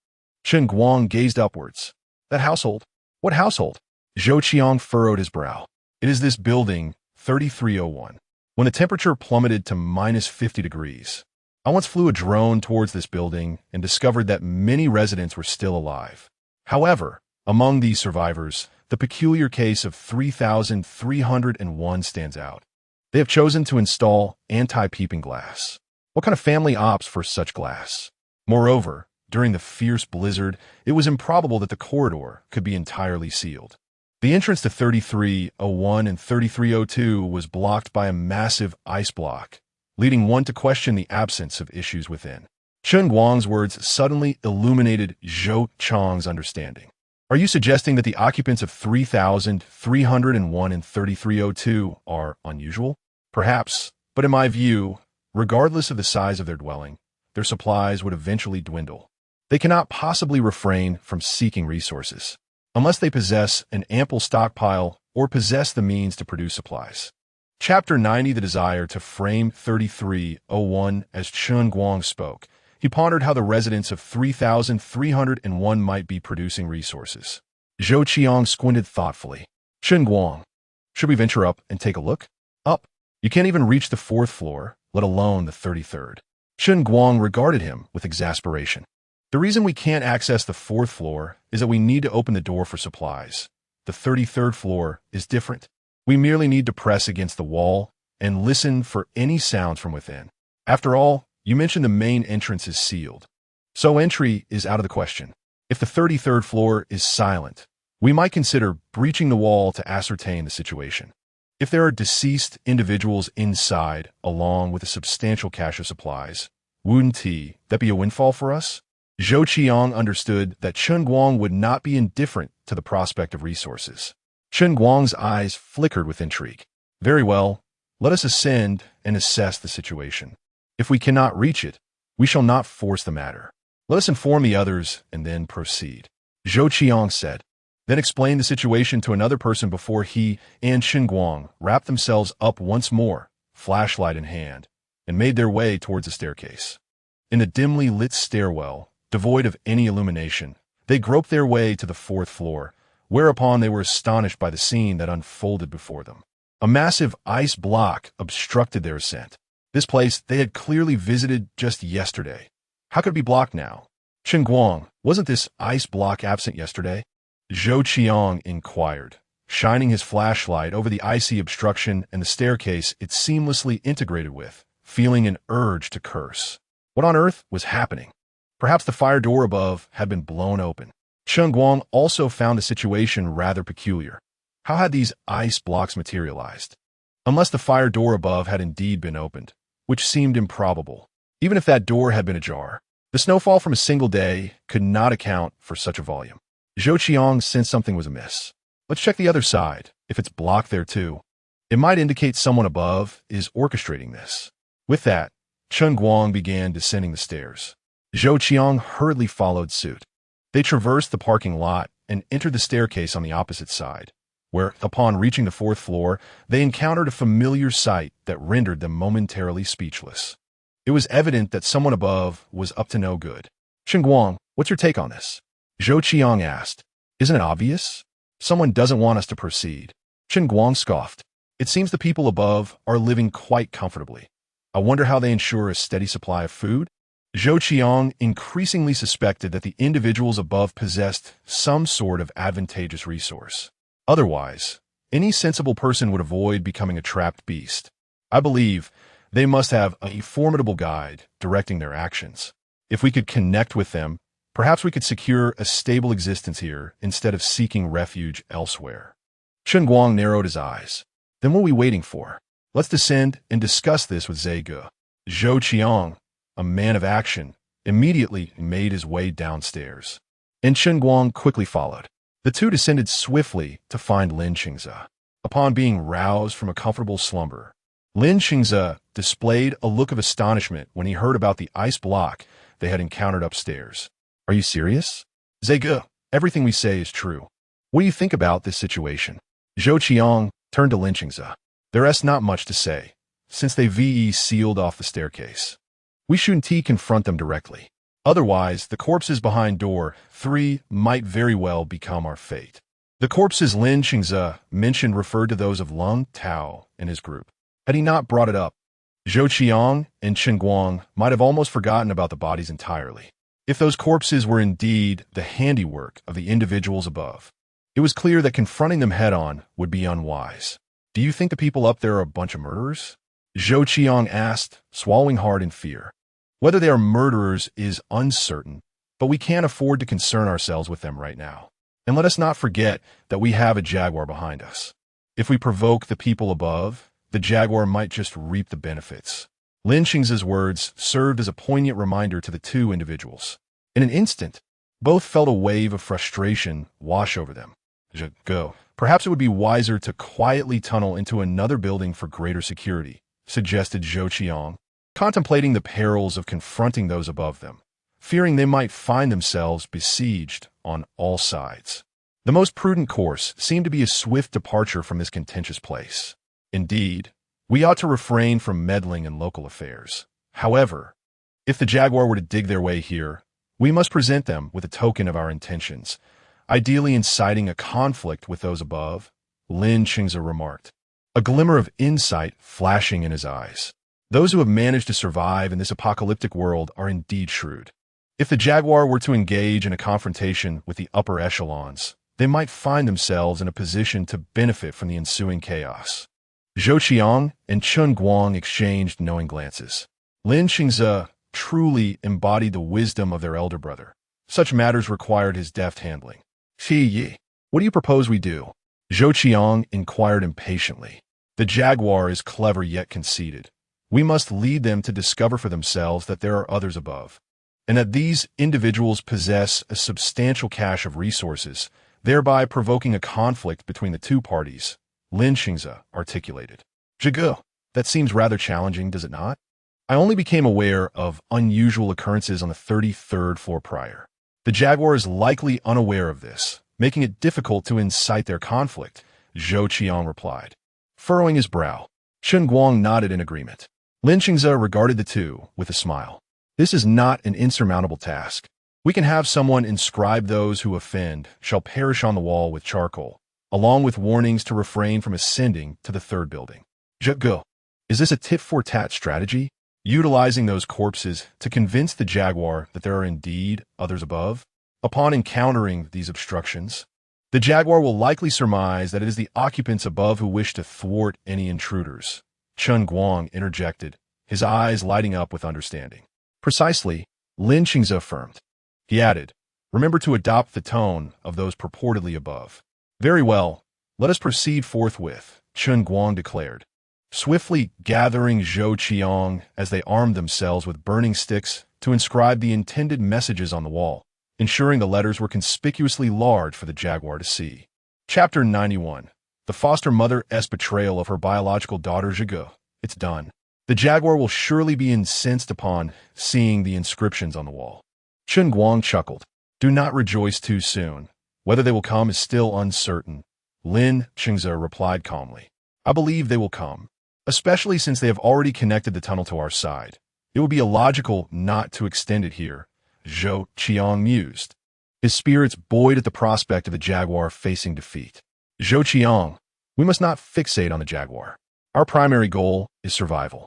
Chen Guang gazed upwards. That household? What household? Zhou Qiang furrowed his brow. It is this building, 3301. When the temperature plummeted to minus 50 degrees, I once flew a drone towards this building and discovered that many residents were still alive. However, among these survivors, the peculiar case of 3301 stands out. They have chosen to install anti-peeping glass. What kind of family opts for such glass? Moreover, during the fierce blizzard, it was improbable that the corridor could be entirely sealed. The entrance to 3301 and 3302 was blocked by a massive ice block, leading one to question the absence of issues within. Chen Guang's words suddenly illuminated Zhou Qiang's understanding. Are you suggesting that the occupants of 3301 and 3302 are unusual? Perhaps, but in my view, regardless of the size of their dwelling, their supplies would eventually dwindle. They cannot possibly refrain from seeking resources, unless they possess an ample stockpile or possess the means to produce supplies. Chapter 90, the desire to frame 3301. As Chen Guang spoke, he pondered how the residents of 3301 might be producing resources. Zhou Qiang squinted thoughtfully. Chen Guang, should we venture up and take a look? Up? You can't even reach the 4th floor, let alone the 33rd. Chen Guang regarded him with exasperation. The reason we can't access the 4th floor is that we need to open the door for supplies. The 33rd floor is different. We merely need to press against the wall and listen for any sounds from within. After all, you mentioned the main entrance is sealed, so entry is out of the question. If the 33rd floor is silent, we might consider breaching the wall to ascertain the situation. If there are deceased individuals inside, along with a substantial cache of supplies, wouldn't that be a windfall for us? Zhou Qiang understood that Chen Guang would not be indifferent to the prospect of resources. Chen Guang's eyes flickered with intrigue. Very well, let us ascend and assess the situation. If we cannot reach it, we shall not force the matter. Let us inform the others and then proceed. Zhou Qiang said, then explained the situation to another person before he and Chen Guang wrapped themselves up once more, flashlight in hand, and made their way towards the staircase. In the dimly lit stairwell, devoid of any illumination, they groped their way to the 4th floor, whereupon they were astonished by the scene that unfolded before them. A massive ice block obstructed their ascent. This place they had clearly visited just yesterday. How could it be blocked now? Chen Guang, wasn't this ice block absent yesterday? Zhou Qiang inquired, shining his flashlight over the icy obstruction and the staircase it seamlessly integrated with, feeling an urge to curse. What on earth was happening? Perhaps the fire door above had been blown open. Chen Guang also found the situation rather peculiar. How had these ice blocks materialized? Unless the fire door above had indeed been opened, which seemed improbable. Even if that door had been ajar, the snowfall from a single day could not account for such a volume. Zhou Qiang sensed something was amiss. Let's check the other side. If it's blocked there too, it might indicate someone above is orchestrating this. With that, Chen Guang began descending the stairs. Zhou Qiang hurriedly followed suit. They traversed the parking lot and entered the staircase on the opposite side, where, upon reaching the 4th floor, they encountered a familiar sight that rendered them momentarily speechless. It was evident that someone above was up to no good. Chen Guang, what's your take on this? Zhou Qiang asked. Isn't it obvious? Someone doesn't want us to proceed. Chen Guang scoffed. It seems the people above are living quite comfortably. I wonder how they ensure a steady supply of food? Zhou Qiang increasingly suspected that the individuals above possessed some sort of advantageous resource. Otherwise, any sensible person would avoid becoming a trapped beast. I believe they must have a formidable guide directing their actions. If we could connect with them, perhaps we could secure a stable existence here instead of seeking refuge elsewhere. Chen Guang narrowed his eyes. Then what are we waiting for? Let's descend and discuss this with Zhe Ge. Zhou Qiang, a man of action, immediately made his way downstairs, and Chen Guang quickly followed. The two descended swiftly to find Lin Qingze. Upon being roused from a comfortable slumber, Lin Qingze displayed a look of astonishment when he heard about the ice block they had encountered upstairs. Are you serious? Zhe Ge, everything we say is true. What do you think about this situation? Zhou Qiang turned to Lin Qingze. There is not much to say, since they sealed off the staircase. We shouldn't confront them directly. Otherwise, the corpses behind door 3 might very well become our fate. The corpses Lin Qingze mentioned referred to those of Lung Tao and his group. Had he not brought it up, Zhou Qiang and Chen Guang might have almost forgotten about the bodies entirely. If those corpses were indeed the handiwork of the individuals above, it was clear that confronting them head-on would be unwise. Do you think the people up there are a bunch of murderers? Zhou Qiang asked, swallowing hard in fear. Whether they are murderers is uncertain, but we can't afford to concern ourselves with them right now. And let us not forget that we have a jaguar behind us. If we provoke the people above, the jaguar might just reap the benefits. Lin Qingze's words served as a poignant reminder to the two individuals. In an instant, both felt a wave of frustration wash over them. Go. Perhaps it would be wiser to quietly tunnel into another building for greater security, suggested Zhou Qiang, contemplating the perils of confronting those above them, fearing they might find themselves besieged on all sides. The most prudent course seemed to be a swift departure from this contentious place. Indeed, we ought to refrain from meddling in local affairs. However, if the jaguar were to dig their way here, we must present them with a token of our intentions, ideally inciting a conflict with those above, Lin Qingze remarked, a glimmer of insight flashing in his eyes. Those who have managed to survive in this apocalyptic world are indeed shrewd. If the jaguar were to engage in a confrontation with the upper echelons, they might find themselves in a position to benefit from the ensuing chaos. Zhou Qiang and Chen Guang exchanged knowing glances. Lin Qingze truly embodied the wisdom of their elder brother. Such matters required his deft handling. Yi, what do you propose we do? Zhou Qiang inquired impatiently. The jaguar is clever yet conceited. We must lead them to discover for themselves that there are others above, and that these individuals possess a substantial cache of resources, thereby provoking a conflict between the two parties, Lin Qingze articulated. Zhe Ge, that seems rather challenging, does it not? I only became aware of unusual occurrences on the 33rd floor prior. The jaguar is likely unaware of this, making it difficult to incite their conflict, Zhou Qiang replied. Furrowing his brow, Chen Guang nodded in agreement. Lin Qingze regarded the two with a smile. This is not an insurmountable task. We can have someone inscribe those who offend shall perish on the wall with charcoal, along with warnings to refrain from ascending to the third building. Go. Is this a tit-for-tat strategy? Utilizing those corpses to convince the jaguar that there are indeed others above? Upon encountering these obstructions, the jaguar will likely surmise that it is the occupants above who wish to thwart any intruders. Chen Guang interjected, his eyes lighting up with understanding. Precisely, Lin Qingze affirmed. He added, remember to adopt the tone of those purportedly above. Very well, let us proceed forthwith, Chen Guang declared, swiftly gathering Zhou Qiang as they armed themselves with burning sticks to inscribe the intended messages on the wall, ensuring the letters were conspicuously large for the jaguar to see. Chapter 91. The foster mother's betrayal of her biological daughter Zhigu. It's done. The jaguar will surely be incensed upon seeing the inscriptions on the wall. Chen Guang chuckled. Do not rejoice too soon. Whether they will come is still uncertain. Lin Qingze replied calmly. I believe they will come, especially since they have already connected the tunnel to our side. It would be illogical not to extend it here, Zhou Qiang mused. His spirits buoyed at the prospect of the jaguar facing defeat. Zhou Qiang, we must not fixate on the jaguar. Our primary goal is survival.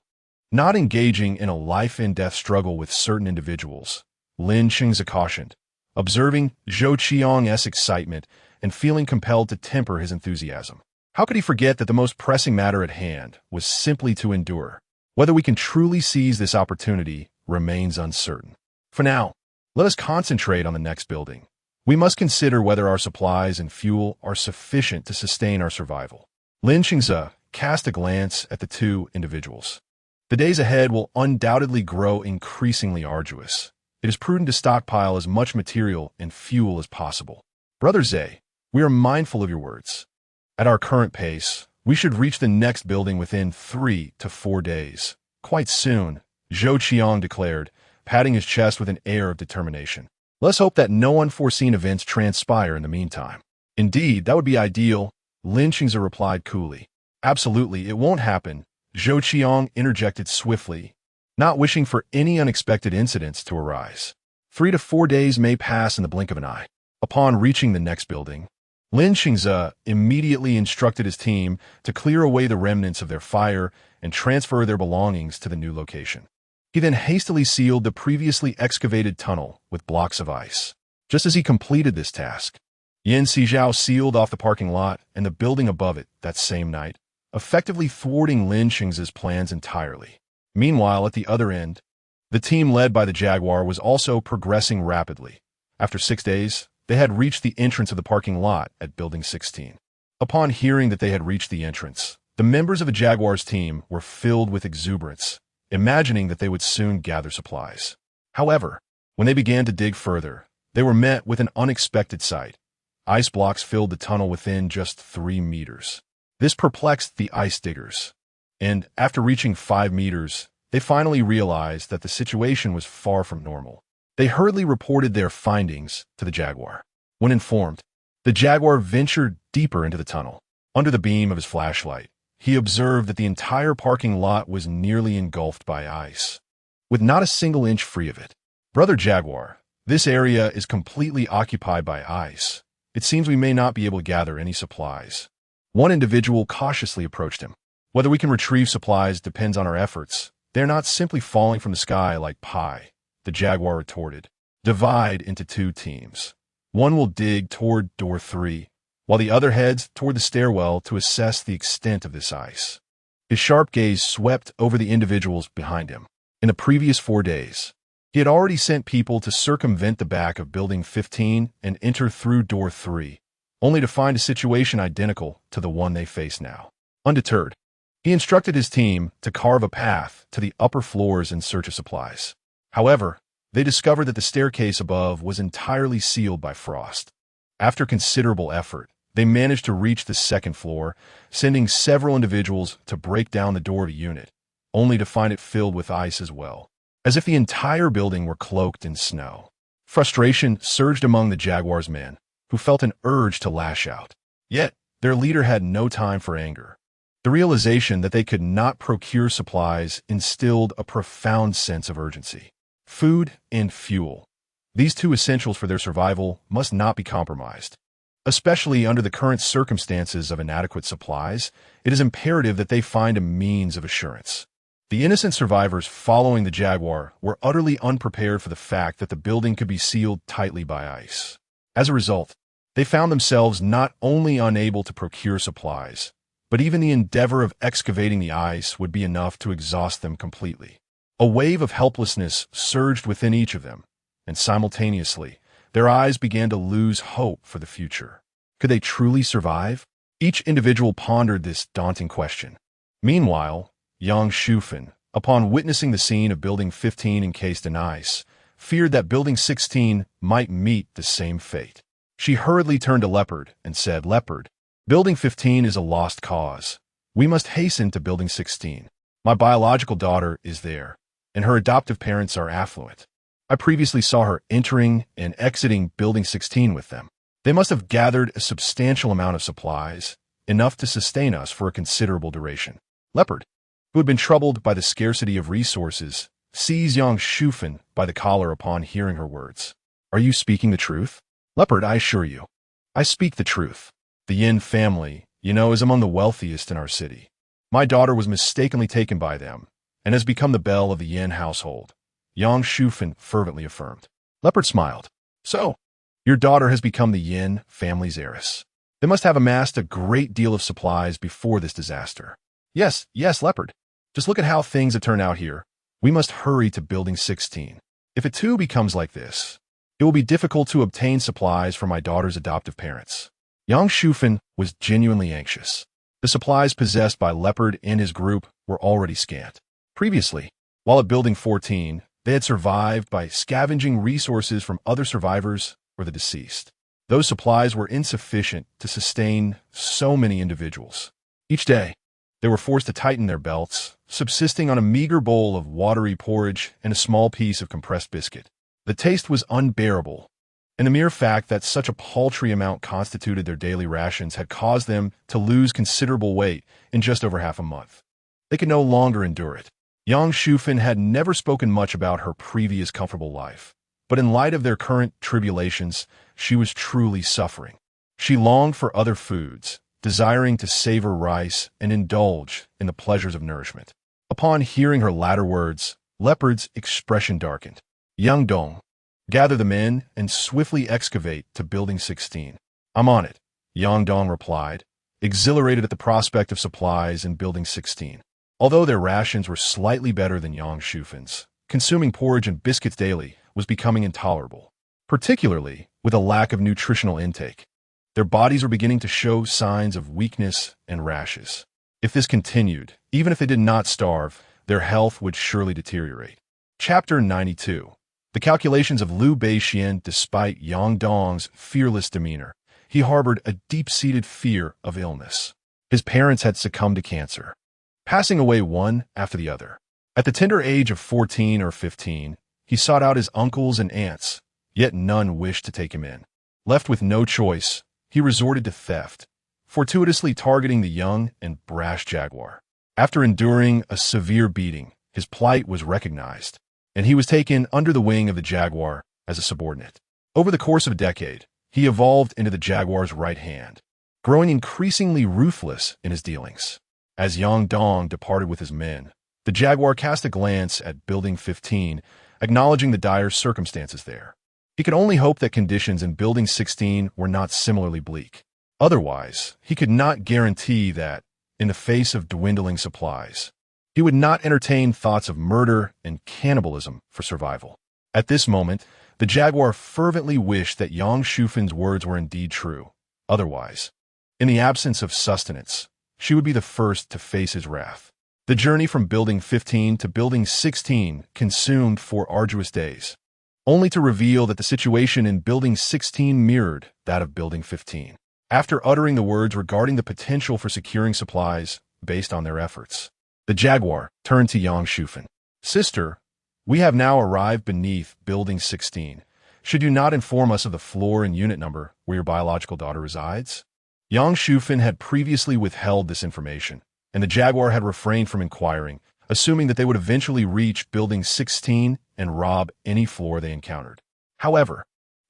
Not engaging in a life-and-death struggle with certain individuals, Lin Qingze cautioned, observing Zhou Qiang's excitement and feeling compelled to temper his enthusiasm. How could he forget that the most pressing matter at hand was simply to endure? Whether we can truly seize this opportunity remains uncertain. For now, let us concentrate on the next building. We must consider whether our supplies and fuel are sufficient to sustain our survival. Lin Qingze cast a glance at the two individuals. The days ahead will undoubtedly grow increasingly arduous. It is prudent to stockpile as much material and fuel as possible. Brother Zhe, we are mindful of your words. At our current pace, we should reach the next building within 3 to 4 days. Quite soon, Zhou Qiang declared, patting his chest with an air of determination. Let's hope that no unforeseen events transpire in the meantime. Indeed, that would be ideal, Lin Qingze replied coolly. Absolutely, it won't happen, Zhou Qiang interjected swiftly, not wishing for any unexpected incidents to arise. 3 to 4 days may pass in the blink of an eye. Upon reaching the next building, Lin Qingze immediately instructed his team to clear away the remnants of their fire and transfer their belongings to the new location. He then hastily sealed the previously excavated tunnel with blocks of ice. Just as he completed this task, Sizhao sealed off the parking lot and the building above it that same night, effectively thwarting Lin Qingze's plans entirely. Meanwhile, at the other end, the team led by the jaguar was also progressing rapidly. After 6 days, they had reached the entrance of the parking lot at Building 16. Upon hearing that they had reached the entrance, the members of the jaguar's team were filled with exuberance, imagining that they would soon gather supplies. However, when they began to dig further, they were met with an unexpected sight. Ice blocks filled the tunnel within just 3 meters. This perplexed the ice diggers, and after reaching 5 meters, they finally realized that the situation was far from normal. They hurriedly reported their findings to the jaguar. When informed, the jaguar ventured deeper into the tunnel. Under the beam of his flashlight, he observed that the entire parking lot was nearly engulfed by ice, with not a single inch free of it. Brother Jaguar, this area is completely occupied by ice. It seems we may not be able to gather any supplies. One individual cautiously approached him. Whether we can retrieve supplies depends on our efforts. They are not simply falling from the sky like pie, the jaguar retorted. Divide into 2 teams. One will dig toward door 3, while the other heads toward the stairwell to assess the extent of this ice. His sharp gaze swept over the individuals behind him. In the previous 4 days, he had already sent people to circumvent the back of Building 15 and enter through door 3, only to find a situation identical to the one they face now. Undeterred, he instructed his team to carve a path to the upper floors in search of supplies. However, they discovered that the staircase above was entirely sealed by frost. After considerable effort, they managed to reach the 2nd floor, sending several individuals to break down the door of a unit, only to find it filled with ice as well, as if the entire building were cloaked in snow. Frustration surged among the jaguar's men, who felt an urge to lash out. Yet, their leader had no time for anger. The realization that they could not procure supplies instilled a profound sense of urgency. Food and fuel. These 2 essentials for their survival must not be compromised. Especially under the current circumstances of inadequate supplies, it is imperative that they find a means of assurance. The innocent survivors following the Jaguar were utterly unprepared for the fact that the building could be sealed tightly by ice. As a result, they found themselves not only unable to procure supplies, but even the endeavor of excavating the ice would be enough to exhaust them completely. A wave of helplessness surged within each of them, and simultaneously, their eyes began to lose hope for the future. Could they truly survive? Each individual pondered this daunting question. Meanwhile, Yang Shufan, upon witnessing the scene of Building 15 encased in ice, feared that Building 16 might meet the same fate. She hurriedly turned to Leopard and said, "Leopard, Building 15 is a lost cause. We must hasten to Building 16. My biological daughter is there, and her adoptive parents are affluent. I previously saw her entering and exiting Building 16 with them. They must have gathered a substantial amount of supplies, enough to sustain us for a considerable duration." Leopard, who had been troubled by the scarcity of resources, seized Yang Shufan by the collar upon hearing her words. "Are you speaking the truth?" "Leopard, I assure you, I speak the truth. The Yin family, is among the wealthiest in our city. My daughter was mistakenly taken by them, and has become the belle of the Yin household," Yang Shufan fervently affirmed. Leopard smiled. "So, your daughter has become the Yin family's heiress. They must have amassed a great deal of supplies before this disaster." Yes, Leopard. Just look at how things have turned out here. We must hurry to Building 16. If it too becomes like this, it will be difficult to obtain supplies for my daughter's adoptive parents." Yang Shufan was genuinely anxious. The supplies possessed by Leopard and his group were already scant. Previously, while at Building 14, they had survived by scavenging resources from other survivors or the deceased. Those supplies were insufficient to sustain so many individuals. Each day, they were forced to tighten their belts, subsisting on a meager bowl of watery porridge and a small piece of compressed biscuit. The taste was unbearable, and the mere fact that such a paltry amount constituted their daily rations had caused them to lose considerable weight in just over half a month. They could no longer endure it. Yang Shufan had never spoken much about her previous comfortable life, but in light of their current tribulations, she was truly suffering. She longed for other foods, desiring to savor rice and indulge in the pleasures of nourishment. Upon hearing her latter words, Leopard's expression darkened. "Yang Dong, gather the men and swiftly excavate to Building 16. "I'm on it," Yang Dong replied, exhilarated at the prospect of supplies in Building 16. Although their rations were slightly better than Yang Shufan's, consuming porridge and biscuits daily was becoming intolerable, particularly with a lack of nutritional intake. Their bodies were beginning to show signs of weakness and rashes. If this continued, even if they did not starve, their health would surely deteriorate. Chapter 92. The calculations of Liu Beixian. Despite Yang Dong's fearless demeanor, he harbored a deep-seated fear of illness. His parents had succumbed to cancer, passing away one after the other. At the tender age of 14 or 15, he sought out his uncles and aunts, yet none wished to take him in. Left with no choice, he resorted to theft, fortuitously targeting the young and brash Jaguar. After enduring a severe beating, his plight was recognized, and he was taken under the wing of the Jaguar as a subordinate. Over the course of a decade, he evolved into the Jaguar's right hand, growing increasingly ruthless in his dealings. As Yang Dong departed with his men, the Jaguar cast a glance at Building 15, acknowledging the dire circumstances there. He could only hope that conditions in Building 16 were not similarly bleak. Otherwise, he could not guarantee that, in the face of dwindling supplies, he would not entertain thoughts of murder and cannibalism for survival. At this moment, the Jaguar fervently wished that Yang Shufan's words were indeed true. Otherwise, in the absence of sustenance, she would be the first to face his wrath. The journey from Building 15 to Building 16 consumed 4 arduous days, only to reveal that the situation in Building 16 mirrored that of Building 15. After uttering the words regarding the potential for securing supplies based on their efforts, the Jaguar turned to Yang Shufan. "Sister, we have now arrived beneath Building 16. Should you not inform us of the floor and unit number where your biological daughter resides?" Yang Shufan had previously withheld this information, and the Jaguar had refrained from inquiring, assuming that they would eventually reach Building 16 and rob any floor they encountered. However,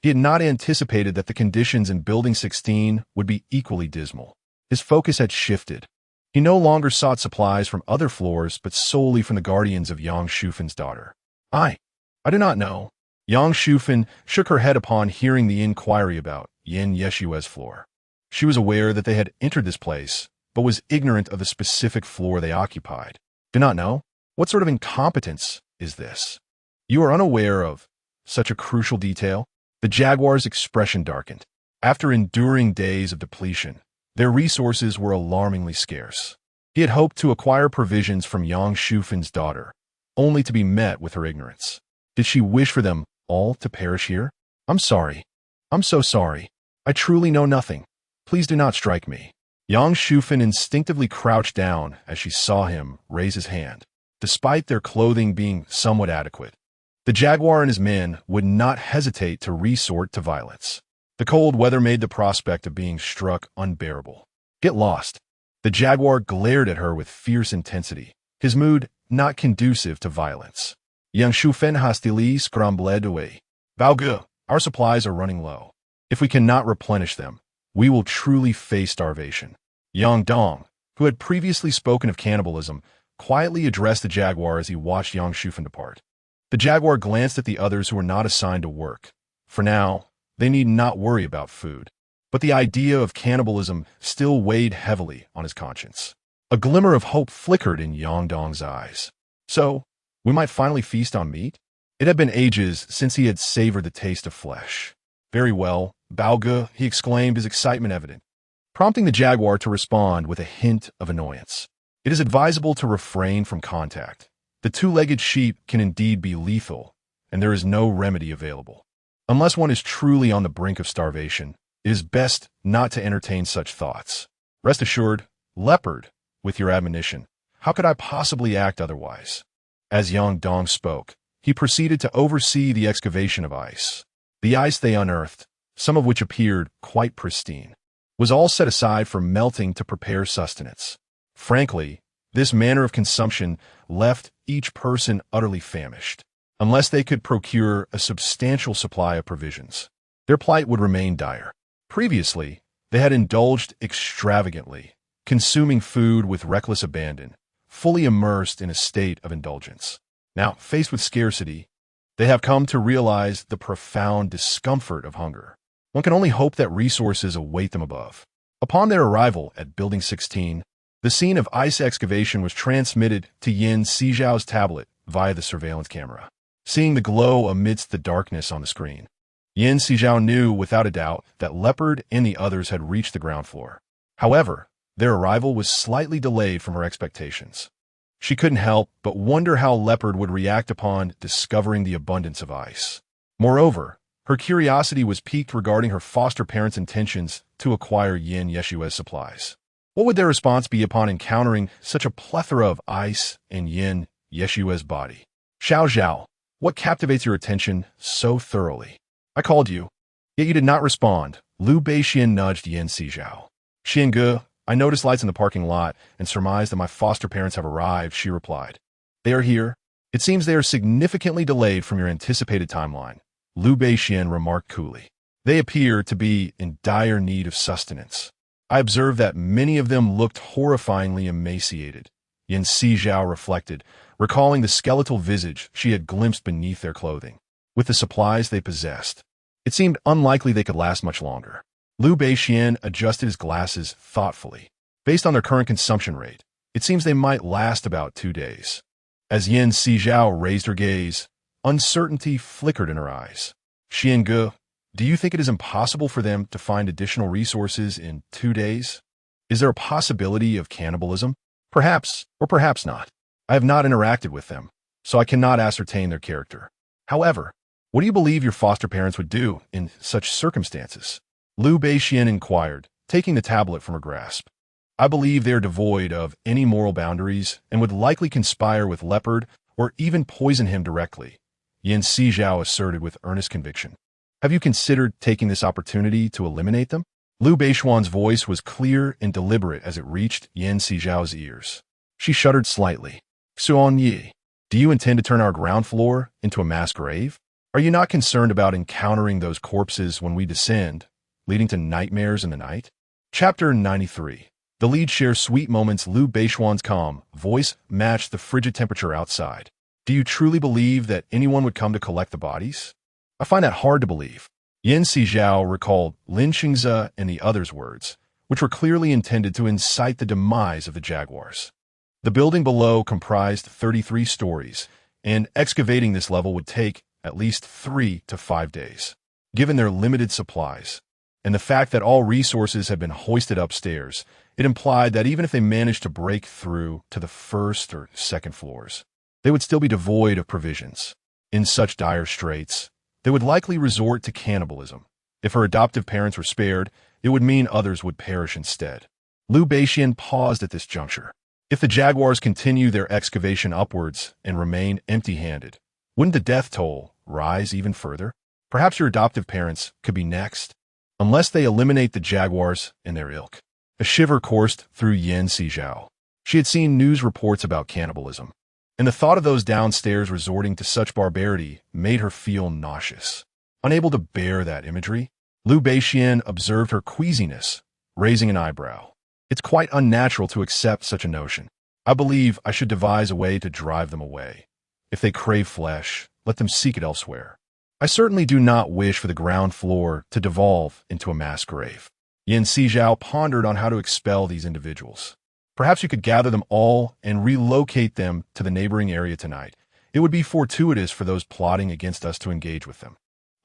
He had not anticipated that the conditions in Building 16 would be equally dismal. His focus had shifted. He no longer sought supplies from other floors, but solely from the guardians of Yang Shufen's daughter. I do not know. Yang Shufen shook her head upon hearing the inquiry about Yin Yeshua's floor. She was aware that they had entered this place, but was ignorant of the specific floor they occupied. Do not know? What sort of incompetence is this? You are unaware of such a crucial detail? The jaguar's expression darkened. After enduring days of depletion, their resources were alarmingly scarce. He had hoped to acquire provisions from Yang Shufen's daughter, only to be met with her ignorance. Did she wish for them all to perish here? I'm sorry. I'm so sorry. I truly know nothing. Please do not strike me. Yang Shufen instinctively crouched down as she saw him raise his hand. Despite their clothing being somewhat adequate, the jaguar and his men would not hesitate to resort to violence. The cold weather made the prospect of being struck unbearable. Get lost. The jaguar glared at her with fierce intensity, his mood not conducive to violence. Yang Shufen hastily scrambled away. Baoge, our supplies are running low. If we cannot replenish them, we will truly face starvation. Yang Dong, who had previously spoken of cannibalism, quietly addressed the jaguar as he watched Yang Shufen depart. The jaguar glanced at the others who were not assigned to work. For now, they need not worry about food. But the idea of cannibalism still weighed heavily on his conscience. A glimmer of hope flickered in Yang Dong's eyes. So, we might finally feast on meat? It had been ages since he had savored the taste of flesh. Very well, Baoge, he exclaimed, his excitement evident, prompting the jaguar to respond with a hint of annoyance. It is advisable to refrain from contact. The two-legged sheep can indeed be lethal, and there is no remedy available. Unless one is truly on the brink of starvation, it is best not to entertain such thoughts. Rest assured, leopard, with your admonition, how could I possibly act otherwise? As Yang Dong spoke, he proceeded to oversee the excavation of ice. The ice they unearthed, some of which appeared quite pristine, was all set aside for melting to prepare sustenance. Frankly, this manner of consumption left each person utterly famished. Unless they could procure a substantial supply of provisions, their plight would remain dire. Previously, they had indulged extravagantly, consuming food with reckless abandon, fully immersed in a state of indulgence. Now, faced with scarcity, they have come to realize the profound discomfort of hunger. One can only hope that resources await them above. Upon their arrival at Building 16, the scene of ice excavation was transmitted to Yin Sizhao's tablet via the surveillance camera. Seeing the glow amidst the darkness on the screen, Yin Sizhao knew without a doubt that Leopard and the others had reached the ground floor. However, their arrival was slightly delayed from her expectations. She couldn't help but wonder how Leopard would react upon discovering the abundance of ice. Moreover, her curiosity was piqued regarding her foster parents' intentions to acquire Yin Yeshua's supplies. What would their response be upon encountering such a plethora of ice in Yin Yeshua's body? Xiao, what captivates your attention so thoroughly? I called you, yet you did not respond. Liu Beixian nudged Yin Sizhao. Xiange, I noticed lights in the parking lot and surmised that my foster parents have arrived, she replied. They are here. It seems they are significantly delayed from your anticipated timeline, Liu Beixian remarked coolly. They appear to be in dire need of sustenance. I observed that many of them looked horrifyingly emaciated, Yin Sizhao reflected, recalling the skeletal visage she had glimpsed beneath their clothing. With the supplies they possessed, it seemed unlikely they could last much longer. Liu Beixian adjusted his glasses thoughtfully. Based on their current consumption rate, it seems they might last about 2 days. As Yin Sizhao raised her gaze, uncertainty flickered in her eyes. Xiange, do you think it is impossible for them to find additional resources in 2 days? Is there a possibility of cannibalism? Perhaps, or perhaps not. I have not interacted with them, so I cannot ascertain their character. However, what do you believe your foster parents would do in such circumstances? Liu Beixian inquired, taking the tablet from her grasp. I believe they are devoid of any moral boundaries and would likely conspire with Leopard or even poison him directly, Yin Sizhao asserted with earnest conviction. Have you considered taking this opportunity to eliminate them? Liu Beixian's voice was clear and deliberate as it reached Yin Sizhao's ears. She shuddered slightly. Xuan Yi, do you intend to turn our ground floor into a mass grave? Are you not concerned about encountering those corpses when we descend, leading to nightmares in the night? Chapter 93. The lead shares sweet moments. Liu Beishuan's calm voice matched the frigid temperature outside. Do you truly believe that anyone would come to collect the bodies? I find that hard to believe. Sizhao recalled Lin Xingze and the others' words, which were clearly intended to incite the demise of the jaguars. The building below comprised 33 stories, and excavating this level would take at least 3 to 5 days, given their limited supplies. And the fact that all resources had been hoisted upstairs, it implied that even if they managed to break through to the first or second floors, they would still be devoid of provisions. In such dire straits, they would likely resort to cannibalism. If her adoptive parents were spared, it would mean others would perish instead. Liu Beixian paused at this juncture. If the jaguars continue their excavation upwards and remain empty-handed, wouldn't the death toll rise even further? Perhaps your adoptive parents could be next, unless they eliminate the jaguars and their ilk. A shiver coursed through Sizhao. She had seen news reports about cannibalism, and the thought of those downstairs resorting to such barbarity made her feel nauseous. Unable to bear that imagery, Liu Beixian observed her queasiness, raising an eyebrow. It's quite unnatural to accept such a notion. I believe I should devise a way to drive them away. If they crave flesh, let them seek it elsewhere. I certainly do not wish for the ground floor to devolve into a mass grave. Sizhao pondered on how to expel these individuals. Perhaps you could gather them all and relocate them to the neighboring area tonight. It would be fortuitous for those plotting against us to engage with them.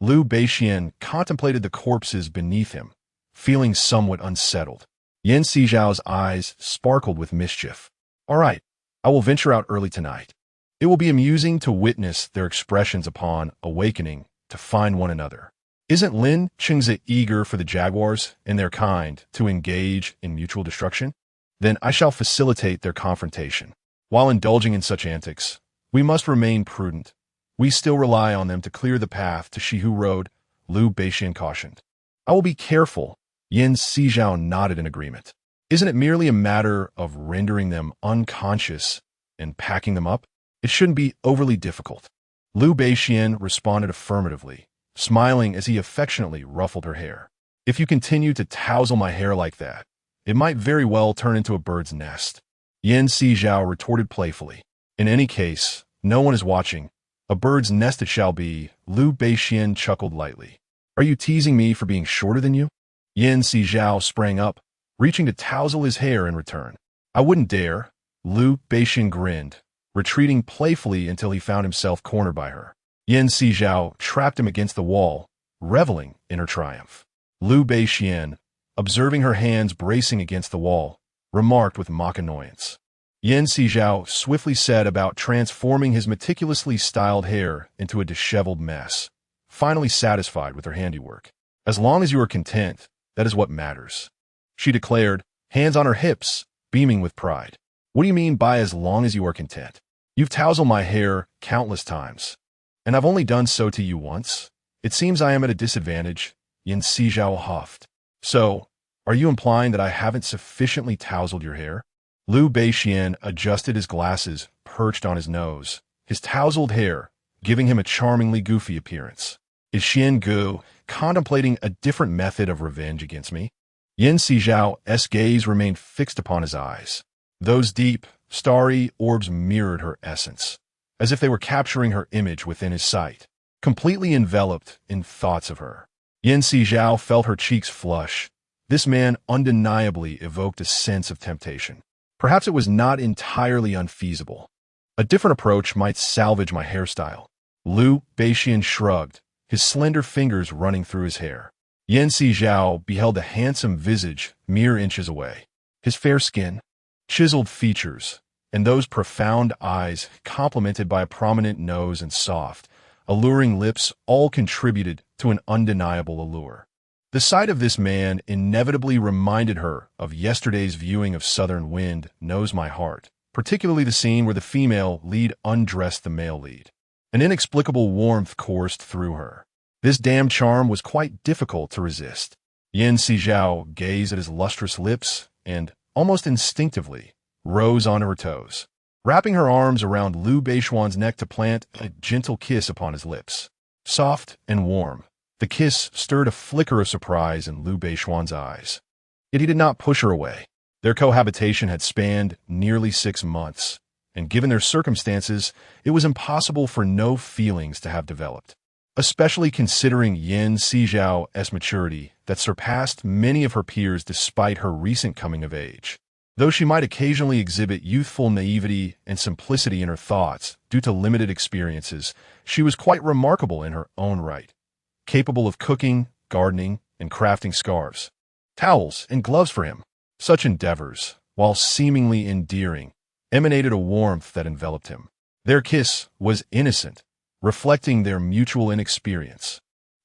Liu Beixian contemplated the corpses beneath him, feeling somewhat unsettled. Sizhao's eyes sparkled with mischief. All right, I will venture out early tonight. It will be amusing to witness their expressions upon awakening to find one another. Isn't Lin Xingze eager for the jaguars and their kind to engage in mutual destruction? Then I shall facilitate their confrontation. While indulging in such antics, we must remain prudent. We still rely on them to clear the path to Shihu Road, Liu Beixian cautioned. I will be careful. Sizhao nodded in agreement. Isn't it merely a matter of rendering them unconscious and packing them up? It shouldn't be overly difficult. Liu Beixian responded affirmatively, smiling as he affectionately ruffled her hair. If you continue to touzle my hair like that, it might very well turn into a bird's nest. Sizhao retorted playfully. In any case, no one is watching. A bird's nest it shall be. Liu Beixian chuckled lightly. Are you teasing me for being shorter than you? Sizhao sprang up, reaching to touzle his hair in return. I wouldn't dare. Liu Beixian grinned, retreating playfully until he found himself cornered by her. Sizhao trapped him against the wall, reveling in her triumph. Liu Beixian, observing her hands bracing against the wall, remarked with mock annoyance. Sizhao swiftly set about transforming his meticulously styled hair into a disheveled mess, finally satisfied with her handiwork. As long as you are content, that is what matters, she declared, hands on her hips, beaming with pride. What do you mean by as long as you are content? You've tousled my hair countless times, and I've only done so to you once. It seems I am at a disadvantage, Sizhao huffed. So, are you implying that I haven't sufficiently tousled your hair? Liu Beixian adjusted his glasses perched on his nose, his tousled hair giving him a charmingly goofy appearance. Is Xian Gu contemplating a different method of revenge against me? Sizhao's gaze remained fixed upon his eyes. Those deep, starry orbs mirrored her essence, as if they were capturing her image within his sight, completely enveloped in thoughts of her. Sizhao felt her cheeks flush. This man undeniably evoked a sense of temptation. Perhaps it was not entirely unfeasible. A different approach might salvage my hairstyle. Liu Beixian shrugged, his slender fingers running through his hair. Sizhao beheld a handsome visage mere inches away. His fair skin, chiseled features, and those profound eyes complemented by a prominent nose and soft, alluring lips all contributed to an undeniable allure. The sight of this man inevitably reminded her of yesterday's viewing of Southern Wind Knows My Heart, particularly the scene where the female lead undressed the male lead. An inexplicable warmth coursed through her. This damned charm was quite difficult to resist. Sizhao gazed at his lustrous lips and, almost instinctively, rose onto her toes, wrapping her arms around Liu Beishuan's neck to plant a gentle kiss upon his lips. soft and warm. The kiss stirred a flicker of surprise in Liu Beishuan's eyes. Yet he did not push her away. Their cohabitation had spanned nearly 6 months, and given their circumstances, it was impossible for no feelings to have developed, especially considering Yan Sizhao's maturity that surpassed many of her peers despite her recent coming of age. Though she might occasionally exhibit youthful naivety and simplicity in her thoughts due to limited experiences, she was quite remarkable in her own right, capable of cooking, gardening, and crafting scarves, towels, and gloves for him. Such endeavors, while seemingly endearing, emanated a warmth that enveloped him. Their kiss was innocent, reflecting their mutual inexperience.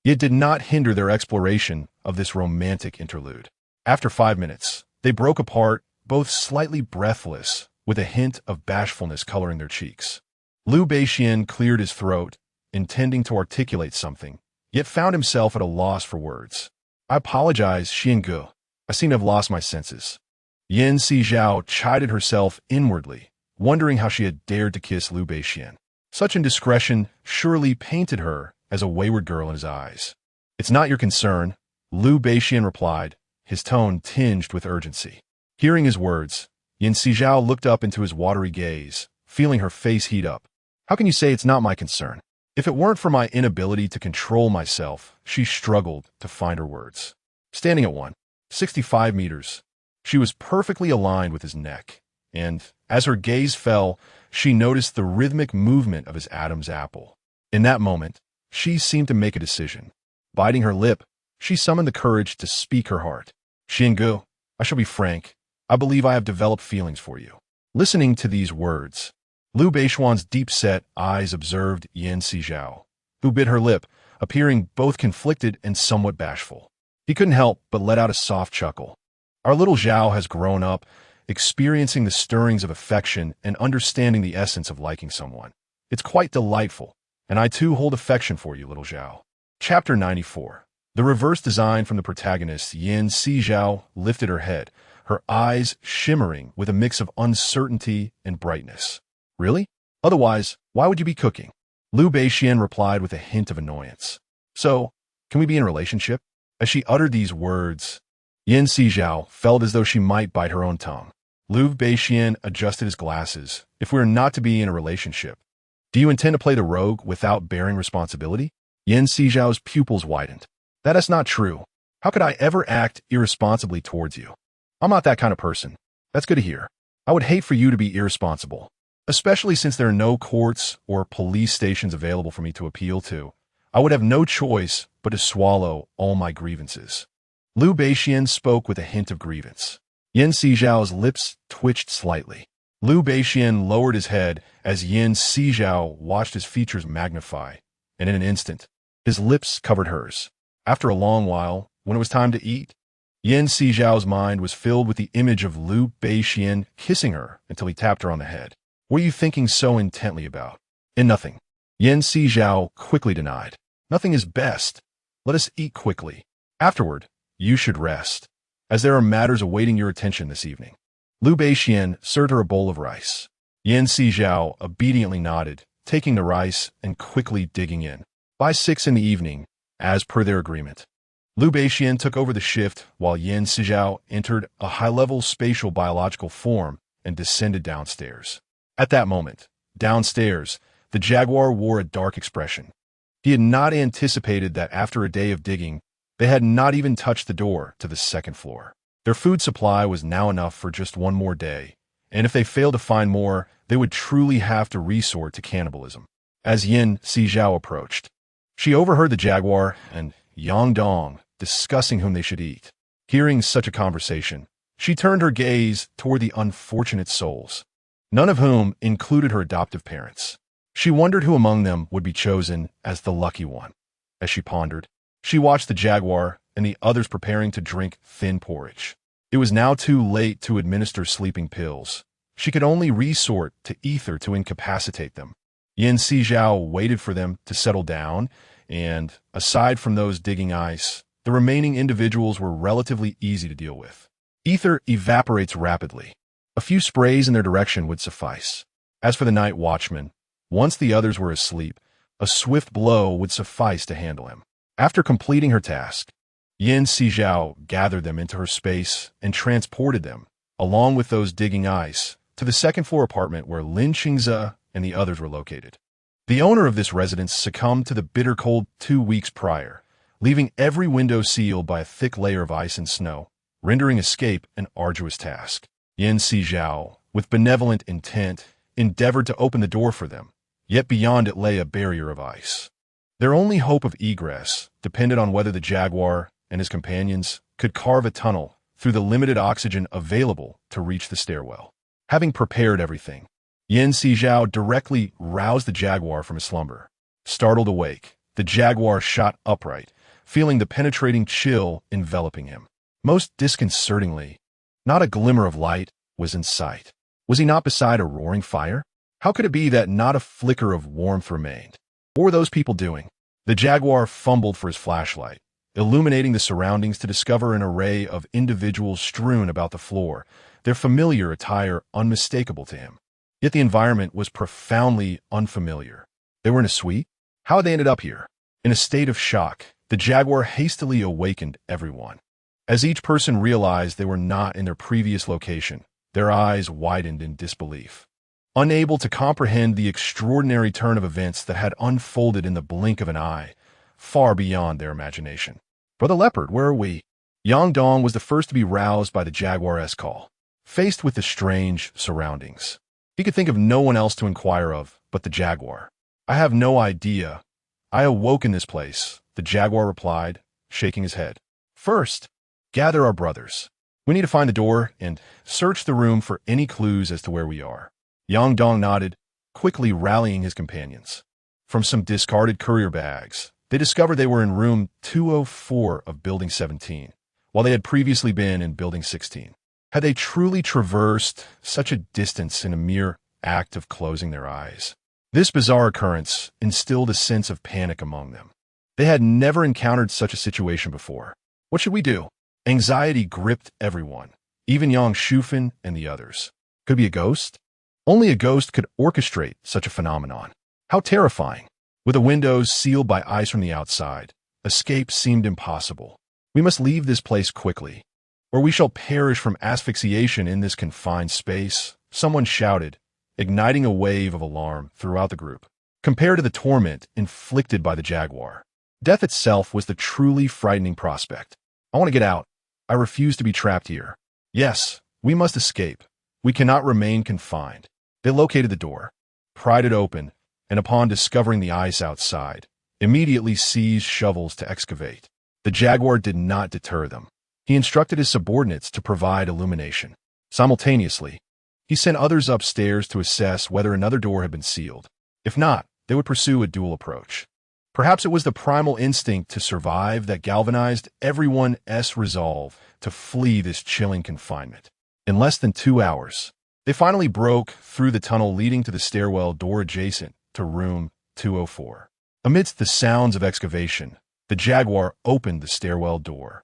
It did not hinder their exploration of this romantic interlude. After 5 minutes, they broke apart, both slightly breathless, with a hint of bashfulness coloring their cheeks. Liu Beishian cleared his throat, intending to articulate something, yet found himself at a loss for words. "I apologize, Xiangu. I seem to have lost my senses." Yan Sizhao chided herself inwardly, wondering how she had dared to kiss Liu Beishian. Such indiscretion surely painted her as a wayward girl in his eyes. "It's not your concern," Liu Beishian replied, his tone tinged with urgency. Hearing his words, Yan Sizhao looked up into his watery gaze, feeling her face heat up. "How can you say it's not my concern?" If it weren't for my inability to control myself, she struggled to find her words. Standing at 165 meters, she was perfectly aligned with his neck, and as her gaze fell, she noticed the rhythmic movement of his Adam's apple. In that moment, she seemed to make a decision. Biting her lip, she summoned the courage to speak her heart. "Xiangu, I shall be frank. I believe I have developed feelings for you." Listening to these words, Liu Beishuan's deep-set eyes observed Yan Sizhao, who bit her lip, appearing both conflicted and somewhat bashful. He couldn't help but let out a soft chuckle. "Our little Zhao has grown up, experiencing the stirrings of affection and understanding the essence of liking someone. It's quite delightful, and I too hold affection for you, little Zhao." Chapter 94. The reverse design from the protagonist, Yan Sizhao lifted her head, her eyes shimmering with a mix of uncertainty and brightness. "Really? Otherwise, why would you be cooking?" Liu Beishian replied with a hint of annoyance. "So, can we be in a relationship?" As she uttered these words, Yan Sizhao felt as though she might bite her own tongue. Liu Beishian adjusted his glasses. "If we are not to be in a relationship, do you intend to play the rogue without bearing responsibility?" Yan Sizhao's pupils widened. "That is not true. How could I ever act irresponsibly towards you? I'm not that kind of person." "That's good to hear. I would hate for you to be irresponsible, especially since there are no courts or police stations available for me to appeal to. I would have no choice but to swallow all my grievances." Liu Beishian spoke with a hint of grievance. Yan Sizhao's lips twitched slightly. Liu Beishian lowered his head as Yan Sizhao watched his features magnify, and in an instant, his lips covered hers. After a long while, when it was time to eat, Yan Sizhao's mind was filled with the image of Liu Beishian kissing her until he tapped her on the head. "What are you thinking so intently about?" "In nothing," Yan Sizhao quickly denied. "Nothing is best. Let us eat quickly. Afterward, you should rest, as there are matters awaiting your attention this evening." Liu Beishian served her a bowl of rice. Yan Sizhao obediently nodded, taking the rice and quickly digging in. By 6 in the evening, as per their agreement, Liu Beishian took over the shift while Yan Sizhao entered a high-level spatial biological form and descended downstairs. At that moment, downstairs, the jaguar wore a dark expression. He had not anticipated that after a day of digging, they had not even touched the door to the second floor. Their food supply was now enough for just one more day, and if they failed to find more, they would truly have to resort to cannibalism. As Yan Sizhao approached, she overheard the jaguar and Yang Dong discussing whom they should eat. Hearing such a conversation, she turned her gaze toward the unfortunate souls, none of whom included her adoptive parents. She wondered who among them would be chosen as the lucky one. As she pondered, she watched the jaguar and the others preparing to drink thin porridge. It was now too late to administer sleeping pills. She could only resort to ether to incapacitate them. Yan Sizhao waited for them to settle down, and, aside from those digging ice, the remaining individuals were relatively easy to deal with. Ether evaporates rapidly. A few sprays in their direction would suffice. As for the night watchman, once the others were asleep, A swift blow would suffice to handle him. After completing her task, Sizhao gathered them into her space and transported them, along with those digging ice, to the second-floor apartment where Lin Qingze and the others were located. The owner of this residence succumbed to the bitter cold 2 weeks prior, leaving every window sealed by a thick layer of ice and snow, rendering escape an arduous task. Sizhao, with benevolent intent, endeavored to open the door for them, yet beyond it lay a barrier of ice. Their only hope of egress depended on whether the jaguar and his companions could carve a tunnel through the limited oxygen available to reach the stairwell. Having prepared everything, Sizhao directly roused the jaguar from his slumber. Startled awake, the jaguar shot upright, feeling the penetrating chill enveloping him. Most disconcertingly, not a glimmer of light was in sight. Was he not beside a roaring fire? How could it be that not a flicker of warmth remained? What were those people doing? The jaguar fumbled for his flashlight, illuminating the surroundings to discover an array of individuals strewn about the floor, their familiar attire unmistakable to him. Yet the environment was profoundly unfamiliar. They were in a suite? How had they ended up here? In a state of shock, the jaguar hastily awakened everyone. As each person realized they were not in their previous location, their eyes widened in disbelief. Unable to comprehend the extraordinary turn of events that had unfolded in the blink of an eye, far beyond their imagination. Brother Leopard, where are we? Yang Dong was the first to be roused by the jaguar's call. Faced with the strange surroundings, he could think of no one else to inquire of but the jaguar. I have no idea. I awoke in this place, the jaguar replied, shaking his head. First, gather our brothers. We need to find the door and search the room for any clues as to where we are. Yang Dong nodded, quickly rallying his companions. From some discarded courier bags, they discovered they were in room 204 of Building 17, while they had previously been in Building 16. Had they truly traversed such a distance in a mere act of closing their eyes? This bizarre occurrence instilled a sense of panic among them. They had never encountered such a situation before. What should we do? Anxiety gripped everyone, even Yang Shufan and the others. Could it be a ghost? Only a ghost could orchestrate such a phenomenon. How terrifying. With the windows sealed by ice from the outside, escape seemed impossible. We must leave this place quickly, or we shall perish from asphyxiation in this confined space, someone shouted, igniting a wave of alarm throughout the group. Compared to the torment inflicted by the jaguar, death itself was the truly frightening prospect. I want to get out. I refuse to be trapped here. Yes, we must escape. We cannot remain confined. They located the door, pried it open, and upon discovering the ice outside, immediately seized shovels to excavate. The jaguar did not deter them. He instructed his subordinates to provide illumination. Simultaneously, he sent others upstairs to assess whether another door had been sealed. If not, they would pursue a dual approach. Perhaps it was the primal instinct to survive that galvanized everyone's resolve to flee this chilling confinement. In less than 2 hours, they finally broke through the tunnel leading to the stairwell door adjacent to room 204. Amidst the sounds of excavation, the jaguar opened the stairwell door,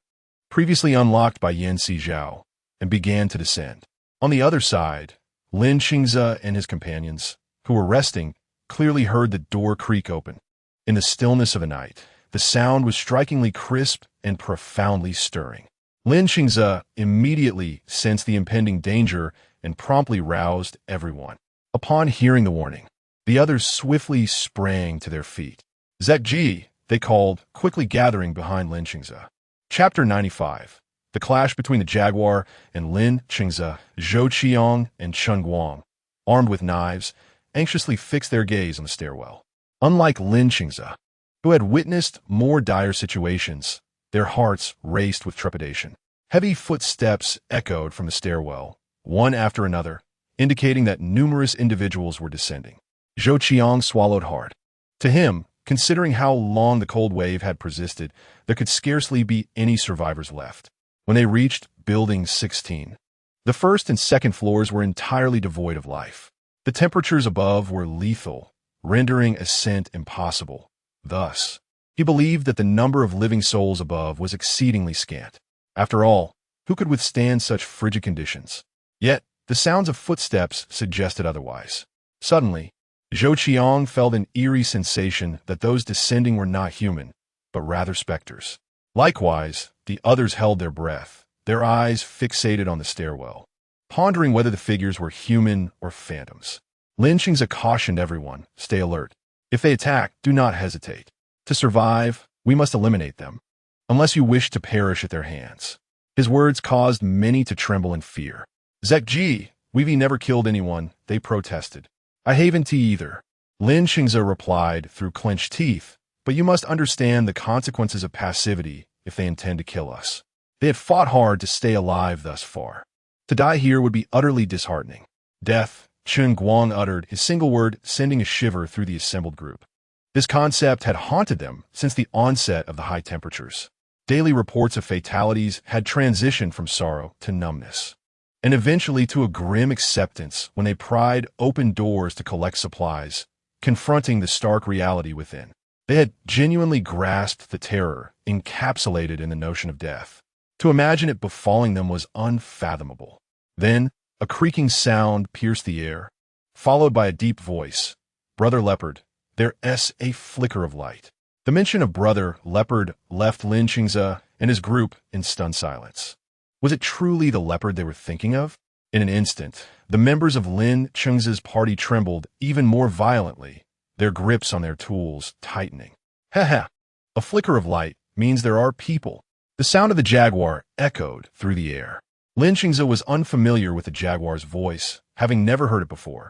previously unlocked by Sizhao, and began to descend. On the other side, Lin Qingze and his companions, who were resting, clearly heard the door creak open. In the stillness of the night, the sound was strikingly crisp and profoundly stirring. Lin Qingze immediately sensed the impending danger and promptly roused everyone. Upon hearing the warning, the others swiftly sprang to their feet. Zekji, they called, quickly gathering behind Lin Qingze. Chapter 95. The clash between the jaguar and Lin Qingze, Zhou Qiang, and Chen Guang, armed with knives, anxiously fixed their gaze on the stairwell. Unlike Lin Qingze, who had witnessed more dire situations, their hearts raced with trepidation. Heavy footsteps echoed from the stairwell, one after another, indicating that numerous individuals were descending. Zhou Qiang swallowed hard. To him, considering how long the cold wave had persisted, there could scarcely be any survivors left. When they reached Building 16, the first and second floors were entirely devoid of life. The temperatures above were lethal, rendering ascent impossible. Thus, he believed that the number of living souls above was exceedingly scant. After all, who could withstand such frigid conditions? Yet, the sounds of footsteps suggested otherwise. Suddenly, Zhou Qiang felt an eerie sensation that those descending were not human, but rather specters. Likewise, the others held their breath, their eyes fixated on the stairwell, pondering whether the figures were human or phantoms. Lin Qingze cautioned everyone, stay alert. If they attack, do not hesitate. To survive, we must eliminate them, unless you wish to perish at their hands. His words caused many to tremble in fear. Zekji, we've never killed anyone, they protested. I haven't either. Lin Qingze replied through clenched teeth, but you must understand the consequences of passivity if they intend to kill us. They had fought hard to stay alive thus far. To die here would be utterly disheartening. Death, Chen Guang uttered, his single word sending a shiver through the assembled group. This concept had haunted them since the onset of the high temperatures. Daily reports of fatalities had transitioned from sorrow to numbness, and eventually to a grim acceptance when they pried open doors to collect supplies, confronting the stark reality within. They had genuinely grasped the terror encapsulated in the notion of death. To imagine it befalling them was unfathomable. Then, a creaking sound pierced the air, followed by a deep voice. Brother Leopard, there's a flicker of light. The mention of Brother Leopard left Lin Qingze and his group in stunned silence. Was it truly the leopard they were thinking of? In an instant, the members of Lin Qingze's party trembled even more violently, their grips on their tools tightening. Ha! A flicker of light means there are people. The sound of the jaguar echoed through the air. Lin Qingze was unfamiliar with the jaguar's voice, having never heard it before.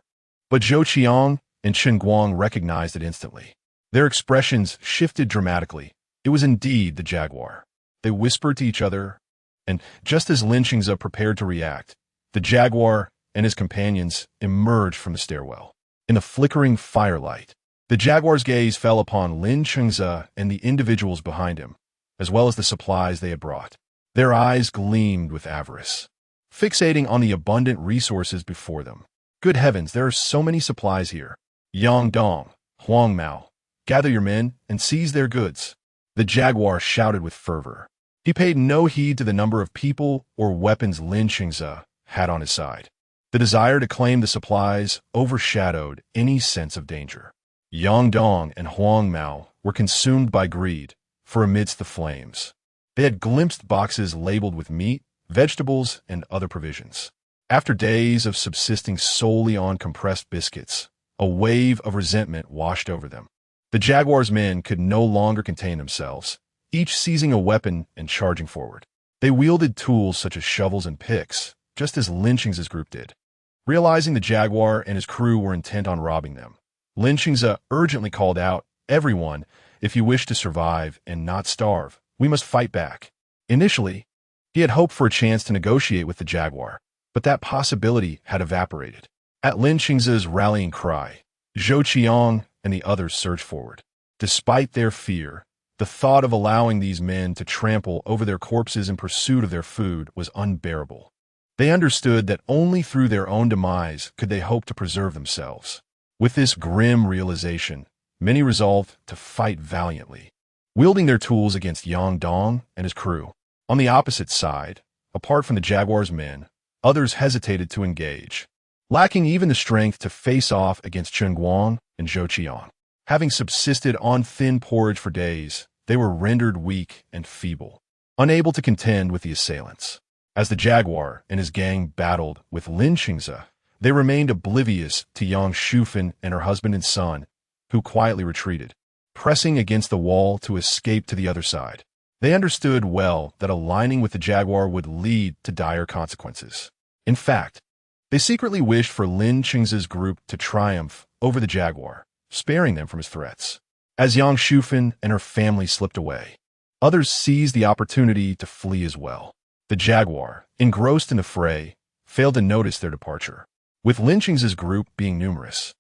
But Zhou Qiang and Chen Guang recognized it instantly. Their expressions shifted dramatically. It was indeed the jaguar. They whispered to each other, and just as Lin Qingze prepared to react, the jaguar and his companions emerged from the stairwell. In the flickering firelight, the jaguar's gaze fell upon Lin Qingze and the individuals behind him, as well as the supplies they had brought. Their eyes gleamed with avarice, fixating on the abundant resources before them. Good heavens, there are so many supplies here. Yang Dong, Huang Mao, gather your men and seize their goods. The jaguar shouted with fervor. He paid no heed to the number of people or weapons Lin Qingze had on his side. The desire to claim the supplies overshadowed any sense of danger. Yang Dong and Huang Mao were consumed by greed, for amidst the flames, they had glimpsed boxes labeled with meat, vegetables, and other provisions. After days of subsisting solely on compressed biscuits, a wave of resentment washed over them. The jaguar's men could no longer contain themselves, each seizing a weapon and charging forward. They wielded tools such as shovels and picks, just as Lin Qingze's group did. Realizing the jaguar and his crew were intent on robbing them, Lin Qingze urgently called out, "Everyone, if you wish to survive and not starve, we must fight back." Initially, he had hoped for a chance to negotiate with the jaguar, but that possibility had evaporated. At Lin Qingze's rallying cry, Zhou Qiang and the others surged forward. Despite their fear, the thought of allowing these men to trample over their corpses in pursuit of their food was unbearable. They understood that only through their own demise could they hope to preserve themselves. With this grim realization, many resolved to fight valiantly, wielding their tools against Yang Dong and his crew. On the opposite side, apart from the jaguar's men, others hesitated to engage, lacking even the strength to face off against Chen Guang and Zhou Qiang. Having subsisted on thin porridge for days, they were rendered weak and feeble, unable to contend with the assailants. As the jaguar and his gang battled with Lin Qingze, they remained oblivious to Yang Shufan and her husband and son, who quietly retreated, pressing against the wall to escape to the other side. They understood well that aligning with the jaguar would lead to dire consequences. In fact, they secretly wished for Lin Qingze's group to triumph over the jaguar, sparing them from his threats. As Yang Shufan and her family slipped away, others seized the opportunity to flee as well. The jaguar, engrossed in the fray, failed to notice their departure. With Lin Qingze's group being numerous,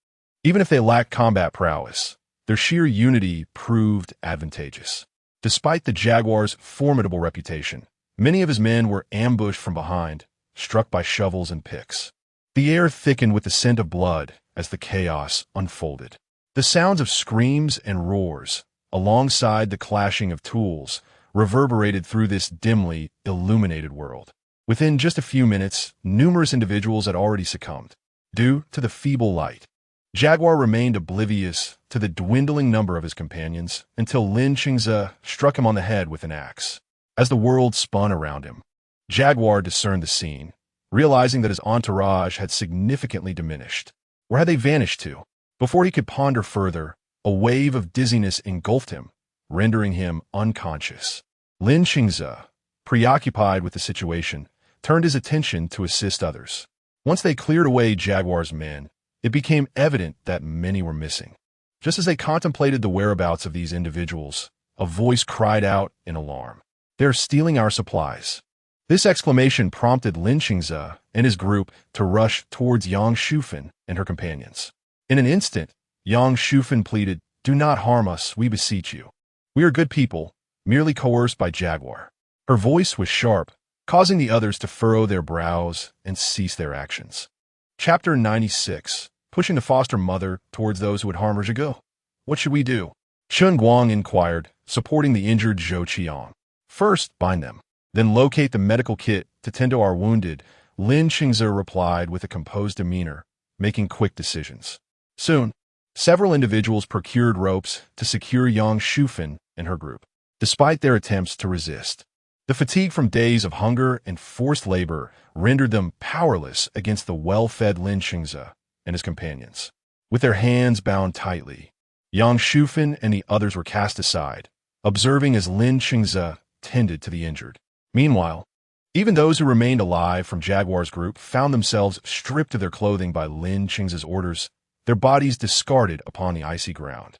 even if they lacked combat prowess, their sheer unity proved advantageous. Despite the jaguar's formidable reputation, many of his men were ambushed from behind, struck by shovels and picks. The air thickened with the scent of blood as the chaos unfolded. The sounds of screams and roars, alongside the clashing of tools, reverberated through this dimly illuminated world. Within just a few minutes, numerous individuals had already succumbed, due to the feeble light. Jaguar remained oblivious to the dwindling number of his companions until Lin Qingze struck him on the head with an axe. As the world spun around him, Jaguar discerned the scene, realizing that his entourage had significantly diminished. Where had they vanished to? Before he could ponder further, a wave of dizziness engulfed him, rendering him unconscious. Lin Qingze, preoccupied with the situation, turned his attention to assist others. Once they cleared away Jaguar's men, it became evident that many were missing. Just as they contemplated the whereabouts of these individuals, a voice cried out in alarm. "They're stealing our supplies." This exclamation prompted Lin Qingze and his group to rush towards Yang Shufan and her companions. In an instant, Yang Shufan pleaded, "Do not harm us, we beseech you. We are good people, merely coerced by Jaguar." Her voice was sharp, causing the others to furrow their brows and cease their actions. Chapter 96. Pushing the foster mother towards those who would harm her Zhigo. "What should we do?" Chun Guang inquired, supporting the injured Zhou Qiang. "First, bind them. Then locate the medical kit to tend to our wounded," Lin Qingze replied with a composed demeanor, making quick decisions. Soon, several individuals procured ropes to secure Yang Shufan and her group. Despite their attempts to resist, the fatigue from days of hunger and forced labor rendered them powerless against the well-fed Lin Qingze and his companions. With their hands bound tightly, Yang Shufan and the others were cast aside, observing as Lin Qingze tended to the injured. Meanwhile, even those who remained alive from Jaguar's group found themselves stripped of their clothing by Lin Qingze's orders, their bodies discarded upon the icy ground.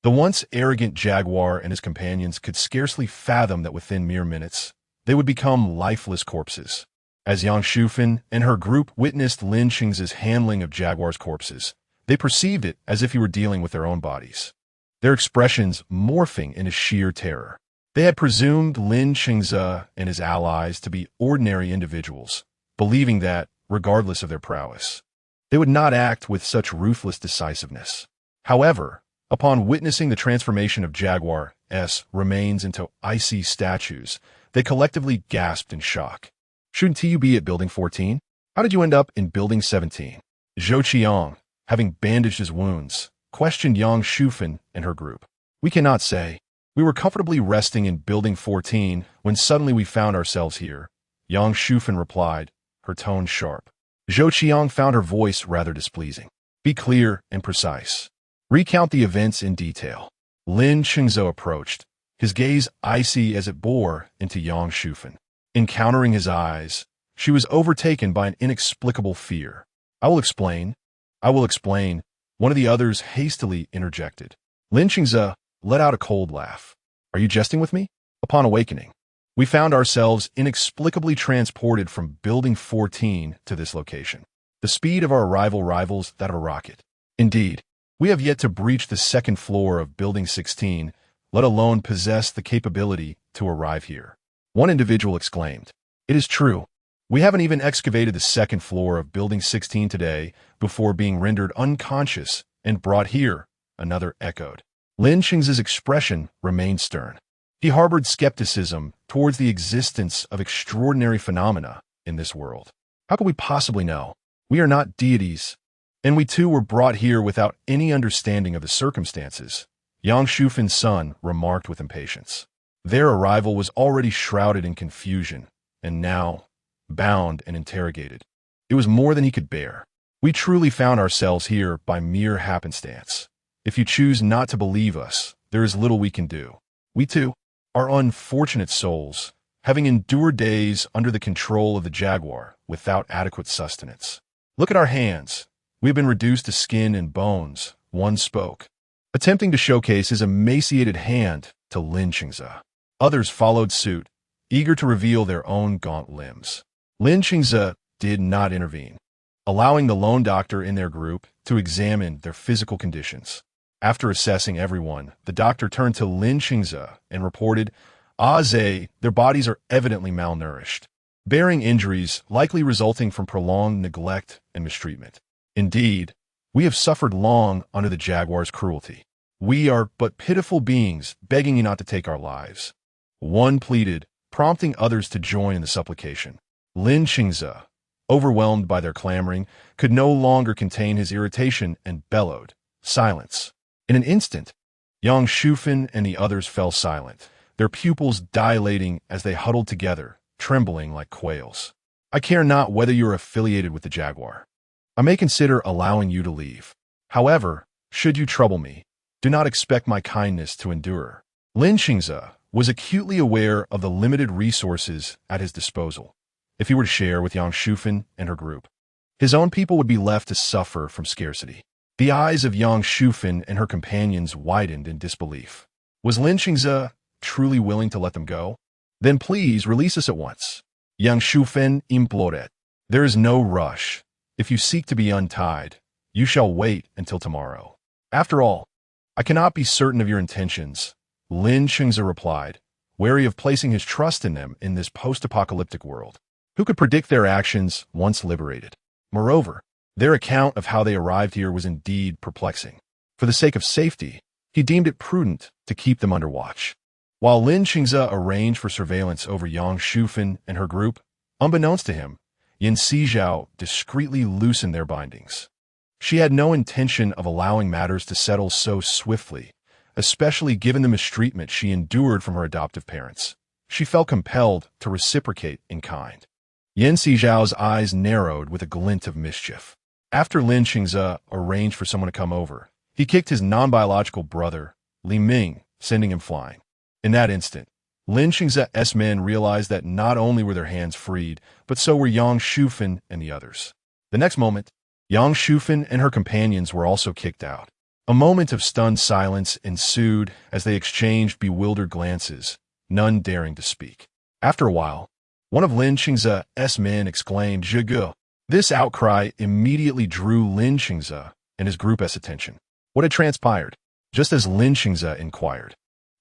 The once arrogant Jaguar and his companions could scarcely fathom that within mere minutes, they would become lifeless corpses. As Yang Shufan and her group witnessed Lin Qingze's handling of Jaguar's corpses, they perceived it as if he were dealing with their own bodies, their expressions morphing into sheer terror. They had presumed Lin Qingze and his allies to be ordinary individuals, believing that, regardless of their prowess, they would not act with such ruthless decisiveness. However, upon witnessing the transformation of Jaguar's remains into icy statues, they collectively gasped in shock. "Shouldn't you be at Building 14? How did you end up in Building 17? Zhou Qiang, having bandaged his wounds, questioned Yang Shufan and her group. "We cannot say. We were comfortably resting in Building 14 when suddenly we found ourselves here," Yang Shufan replied, her tone sharp. Zhou Qiang found her voice rather displeasing. "Be clear and precise. Recount the events in detail." Lin Qingze approached, his gaze icy as it bore into Yang Shufan. Encountering his eyes, she was overtaken by an inexplicable fear. "I will explain. I will explain," one of the others hastily interjected. Lin Qingze let out a cold laugh. "Are you jesting with me?" Upon awakening, we found ourselves inexplicably transported from Building 14 to this location. The speed of our arrival rivals that of a rocket. Indeed, we have yet to breach the second floor of Building 16, let alone possess the capability to arrive here. One individual exclaimed. "It is true. We haven't even excavated the second floor of Building 16 today before being rendered unconscious and brought here," another echoed. Lin Qingze's expression remained stern. He harbored skepticism towards the existence of extraordinary phenomena in this world. "How could we possibly know? We are not deities, and we too were brought here without any understanding of the circumstances," Yang Shufan's son remarked with impatience. Their arrival was already shrouded in confusion, and now, bound and interrogated, it was more than he could bear. "We truly found ourselves here by mere happenstance. If you choose not to believe us, there is little we can do. We too are unfortunate souls, having endured days under the control of the Jaguar without adequate sustenance. Look at our hands. We have been reduced to skin and bones," one spoke, attempting to showcase his emaciated hand to Lin Qingze. Others followed suit, eager to reveal their own gaunt limbs. Lin Qingze did not intervene, allowing the lone doctor in their group to examine their physical conditions. After assessing everyone, the doctor turned to Lin Qingze and reported, their bodies are evidently malnourished, bearing injuries likely resulting from prolonged neglect and mistreatment. Indeed, we have suffered long under the Jaguar's cruelty. We are but pitiful beings begging you not to take our lives," one pleaded, prompting others to join in the supplication. Lin Qingze, overwhelmed by their clamoring, could no longer contain his irritation and bellowed, "Silence!" In an instant, Yang Shufan and the others fell silent, their pupils dilating as they huddled together, trembling like quails. "I care not whether you are affiliated with the Jaguar. I may consider allowing you to leave. However, should you trouble me, do not expect my kindness to endure." Lin Qingze was acutely aware of the limited resources at his disposal. If he were to share with Yang Shufan and her group, his own people would be left to suffer from scarcity. The eyes of Yang Shufan and her companions widened in disbelief. Was Lin Qingze truly willing to let them go? "Then please release us at once," Yang Shufan implored. "There is no rush. If you seek to be untied, you shall wait until tomorrow." "After all, I cannot be certain of your intentions," Lin Qingze replied, wary of placing his trust in them in this post-apocalyptic world. Who could predict their actions once liberated? Moreover, their account of how they arrived here was indeed perplexing. For the sake of safety, he deemed it prudent to keep them under watch. While Lin Qingze arranged for surveillance over Yang Shufan and her group, unbeknownst to him, Sizhao discreetly loosened their bindings. She had no intention of allowing matters to settle so swiftly, especially given the mistreatment she endured from her adoptive parents. She felt compelled to reciprocate in kind. Sizhao's eyes narrowed with a glint of mischief. After Lin Qingze arranged for someone to come over, he kicked his non-biological brother, Li Ming, sending him flying. In that instant, Lin Qingze's men realized that not only were their hands freed, but so were Yang Shufan and the others. The next moment, Yang Shufan and her companions were also kicked out. A moment of stunned silence ensued as they exchanged bewildered glances, none daring to speak. After a while, one of Lin Qingze's men exclaimed, "Zhigu." This outcry immediately drew Lin Qingze and his group's attention. What had transpired? Just as Lin Qingze inquired,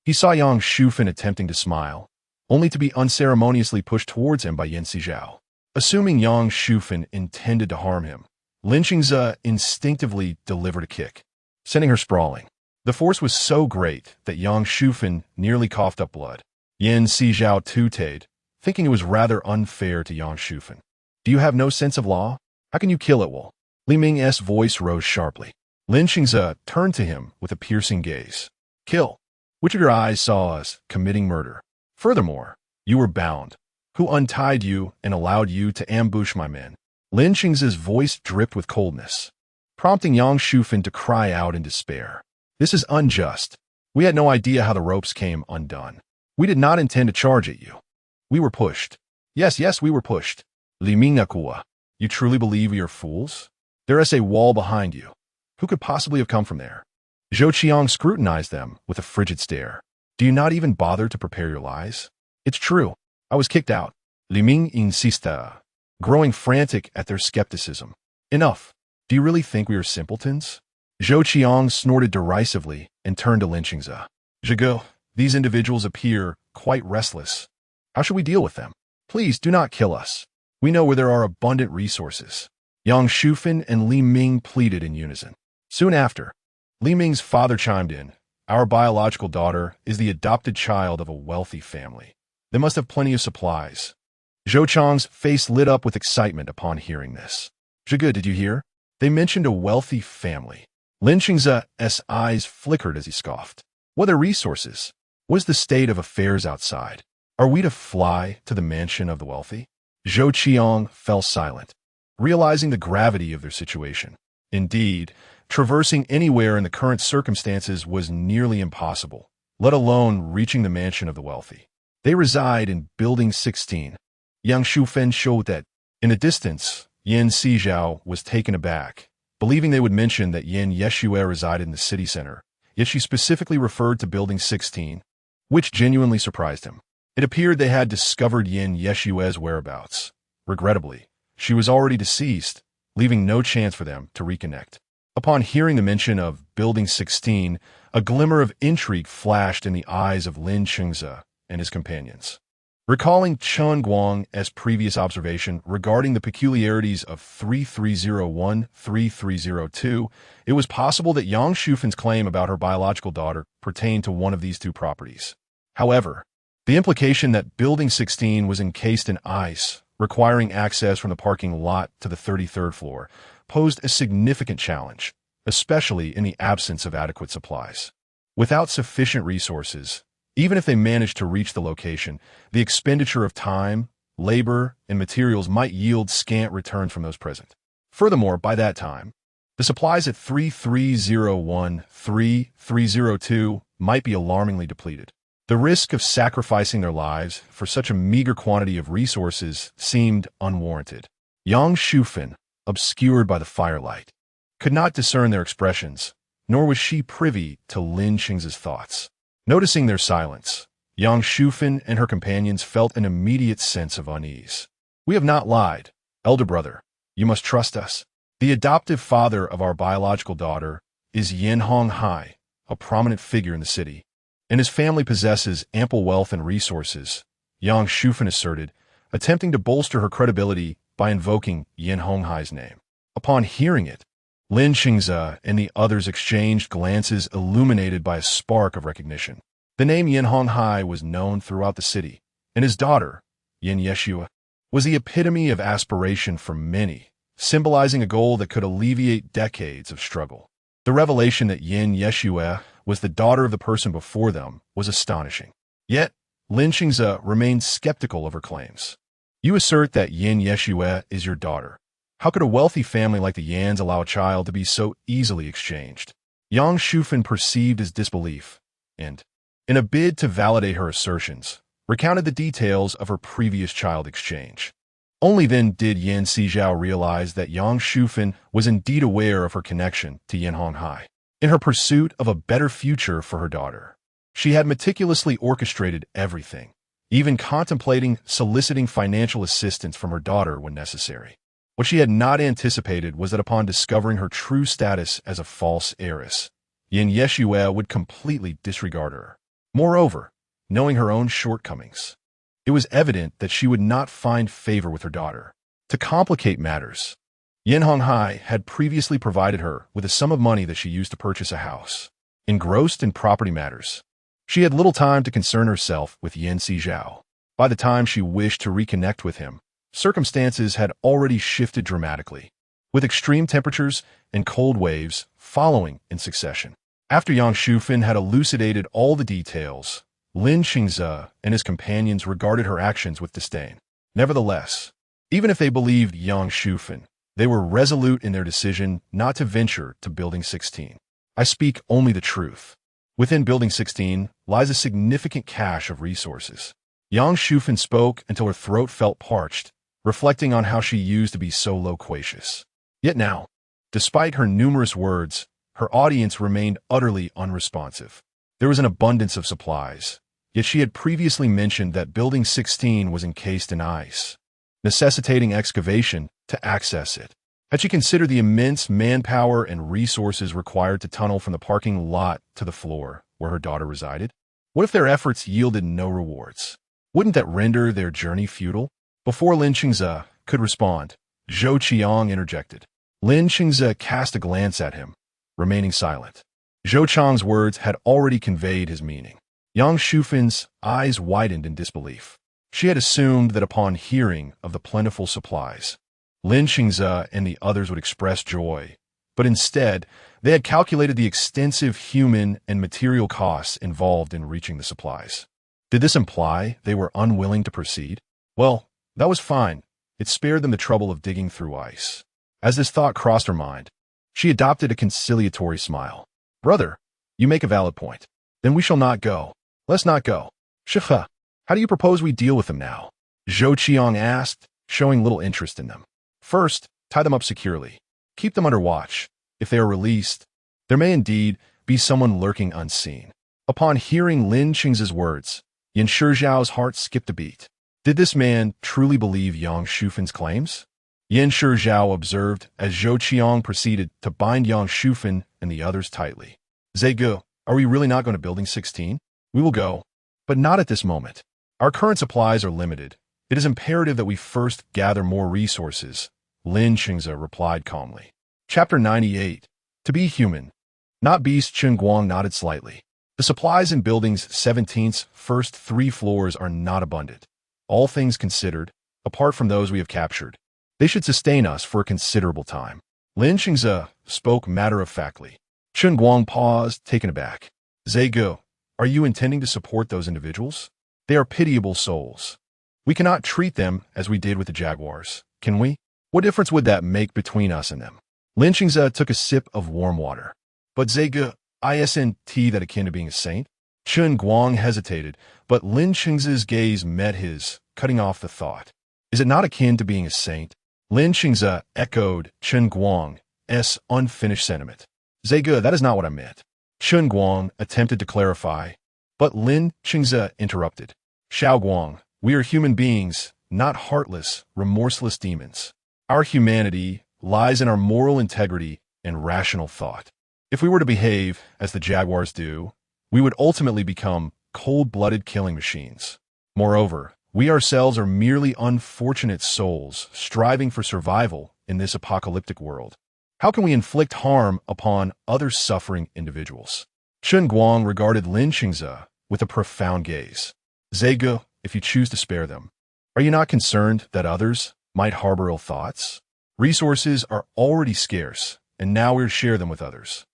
he saw Yang Shufan attempting to smile, only to be unceremoniously pushed towards him by Sizhao. Assuming Yang Shufan intended to harm him, Lin Qingze instinctively delivered a kick, sending her sprawling. The force was so great that Yang Shufan nearly coughed up blood. Sizhao tooted, thinking it was rather unfair to Yang Shufan. "Do you have no sense of law? How can you kill at will?" Li Ming's voice rose sharply. Lin Qingze turned to him with a piercing gaze. "Kill? Which of your eyes saw us committing murder? Furthermore, you were bound. Who untied you and allowed you to ambush my men?" Lin Qingze's voice dripped with coldness, prompting Yang Shufan to cry out in despair. "This is unjust. We had no idea how the ropes came undone. We did not intend to charge at you. We were pushed." Yes, we were pushed. Li Mingakua, you truly believe we are fools? There is a wall behind you. Who could possibly have come from there? Zhou Qiang scrutinized them with a frigid stare. "Do you not even bother to prepare your lies?" "It's true. I was kicked out." Li Ming insisted, growing frantic at their skepticism. "Enough. Do you really think we are simpletons?" Zhou Qiang snorted derisively and turned to Lin Qingze. "Zhigu, these individuals appear quite restless. How should we deal with them? Please do not kill us. We know where there are abundant resources." Yang Shufan and Li Ming pleaded in unison. Soon after, Li Ming's father chimed in. "Our biological daughter is the adopted child of a wealthy family. They must have plenty of supplies." Zhou Chang's face lit up with excitement upon hearing this. "Zhigu, did you hear? They mentioned a wealthy family." Lin Qingze's eyes flickered as he scoffed. "What are resources? What is the state of affairs outside? Are we to fly to the mansion of the wealthy?" Zhou Qiang fell silent, realizing the gravity of their situation. Indeed, traversing anywhere in the current circumstances was nearly impossible, let alone reaching the mansion of the wealthy. "They reside in Building 16. Yang Shufan showed that. In the distance, Sizhao was taken aback, believing they would mention that Yeshue resided in the city center, yet she specifically referred to Building 16, which genuinely surprised him. It appeared they had discovered Yeshue's whereabouts. Regrettably, she was already deceased, leaving no chance for them to reconnect. Upon hearing the mention of Building 16, a glimmer of intrigue flashed in the eyes of Lin Qingze and his companions. Recalling Chen Guang's previous observation regarding the peculiarities of 3301-3302, it was possible that Yang Shufan's claim about her biological daughter pertained to one of these two properties. However, the implication that Building 16 was encased in ice requiring access from the parking lot to the 33rd floor, posed a significant challenge, especially in the absence of adequate supplies. Without sufficient resources, even if they managed to reach the location, the expenditure of time, labor, and materials might yield scant returns from those present. Furthermore, by that time, the supplies at 3301-3302 might be alarmingly depleted. The risk of sacrificing their lives for such a meager quantity of resources seemed unwarranted. Yang Shufan, obscured by the firelight, could not discern their expressions, nor was she privy to Lin Qing's thoughts. Noticing their silence, Yang Shufan and her companions felt an immediate sense of unease. "We have not lied, elder brother. You must trust us. The adoptive father of our biological daughter is Yin Honghai, a prominent figure in the city, and his family possesses ample wealth and resources," Yang Shufan asserted, attempting to bolster her credibility by invoking Yin Honghai's name. Upon hearing it, Lin Qingze and the others exchanged glances illuminated by a spark of recognition. The name Yin Honghai was known throughout the city, and his daughter, Yin Yeshua, was the epitome of aspiration for many, symbolizing a goal that could alleviate decades of struggle. The revelation that Yin Yeshua was the daughter of the person before them was astonishing. Yet, Lin Qingze remained skeptical of her claims. "You assert that Yin Yeshua is your daughter. How could a wealthy family like the Yans allow a child to be so easily exchanged?" Yang Shufan perceived his disbelief, and, in a bid to validate her assertions, recounted the details of her previous child exchange. Only then did Yin Sizhao realize that Yang Shufan was indeed aware of her connection to Yin Honghai. In her pursuit of a better future for her daughter, she had meticulously orchestrated everything, even contemplating soliciting financial assistance from her daughter when necessary. What she had not anticipated was that upon discovering her true status as a false heiress, Yin Yeshua would completely disregard her. Moreover, knowing her own shortcomings, it was evident that she would not find favor with her daughter. To complicate matters, Yin Honghai had previously provided her with a sum of money that she used to purchase a house. Engrossed in property matters, she had little time to concern herself with Yin Sizhao. By the time she wished to reconnect with him, circumstances had already shifted dramatically, with extreme temperatures and cold waves following in succession. After Yang Shufan had elucidated all the details, Lin Qingze and his companions regarded her actions with disdain. Nevertheless, even if they believed Yang Shufan, they were resolute in their decision not to venture to Building 16. "I speak only the truth. Within Building 16 lies a significant cache of resources." Yang Shufan spoke until her throat felt parched, reflecting on how she used to be so loquacious. Yet now, despite her numerous words, her audience remained utterly unresponsive. There was an abundance of supplies, yet she had previously mentioned that Building 16 was encased in ice, necessitating excavation to access it. Had she considered the immense manpower and resources required to tunnel from the parking lot to the floor where her daughter resided? What if their efforts yielded no rewards? Wouldn't that render their journey futile? Before Lin Qingze could respond, Zhou Qiang interjected. Lin Qingze cast a glance at him, remaining silent. Zhou Qiang's words had already conveyed his meaning. Yang Shufan's eyes widened in disbelief. She had assumed that upon hearing of the plentiful supplies, Lin Qingze and the others would express joy, but instead, they had calculated the extensive human and material costs involved in reaching the supplies. Did this imply they were unwilling to proceed? Well, that was fine. It spared them the trouble of digging through ice. As this thought crossed her mind, she adopted a conciliatory smile. Brother, you make a valid point. Then we shall not go. Let's not go. Shifa, how do you propose we deal with them now? Zhou Qiang asked, showing little interest in them. First, tie them up securely. Keep them under watch. If they are released, there may indeed be someone lurking unseen. Upon hearing Lin Qingze's words, Yin Shizhao's heart skipped a beat. Did this man truly believe Yang Shufan's claims? Yin Shizhao observed as Zhou Qiang proceeded to bind Yang Shufan and the others tightly. Zegu, are we really not going to Building 16? We will go, but not at this moment. Our current supplies are limited. It is imperative that we first gather more resources, Lin Qingze replied calmly. Chapter 98. To be human. Not beast. Chen Guang nodded slightly. The supplies in Building's 17's first 3 floors are not abundant. All things considered, apart from those we have captured. They should sustain us for a considerable time. Lin Qingze spoke matter-of-factly. Chen Guang paused, taken aback. Zhe, are you intending to support those individuals? They are pitiable souls. We cannot treat them as we did with the jaguars, can we? What difference would that make between us and them? Lin Qingze took a sip of warm water. But Zhe, isn't that akin to being a saint? Chen Guang hesitated, but Lin Qingze's gaze met his, cutting off the thought. Is it not akin to being a saint? Lin Qingze echoed Chen Guang's unfinished sentiment. Zhe, that is not what I meant. Chen Guang attempted to clarify, but Lin Qingze interrupted. Xiao Guang, we are human beings, not heartless, remorseless demons. Our humanity lies in our moral integrity and rational thought. If we were to behave as the jaguars do, we would ultimately become cold-blooded killing machines. Moreover, we ourselves are merely unfortunate souls striving for survival in this apocalyptic world. How can we inflict harm upon other suffering individuals? Chen Guang regarded Lin Qingze with a profound gaze. Zhe, if you choose to spare them, are you not concerned that others might harbor ill thoughts? Resources are already scarce, and now we share them with others.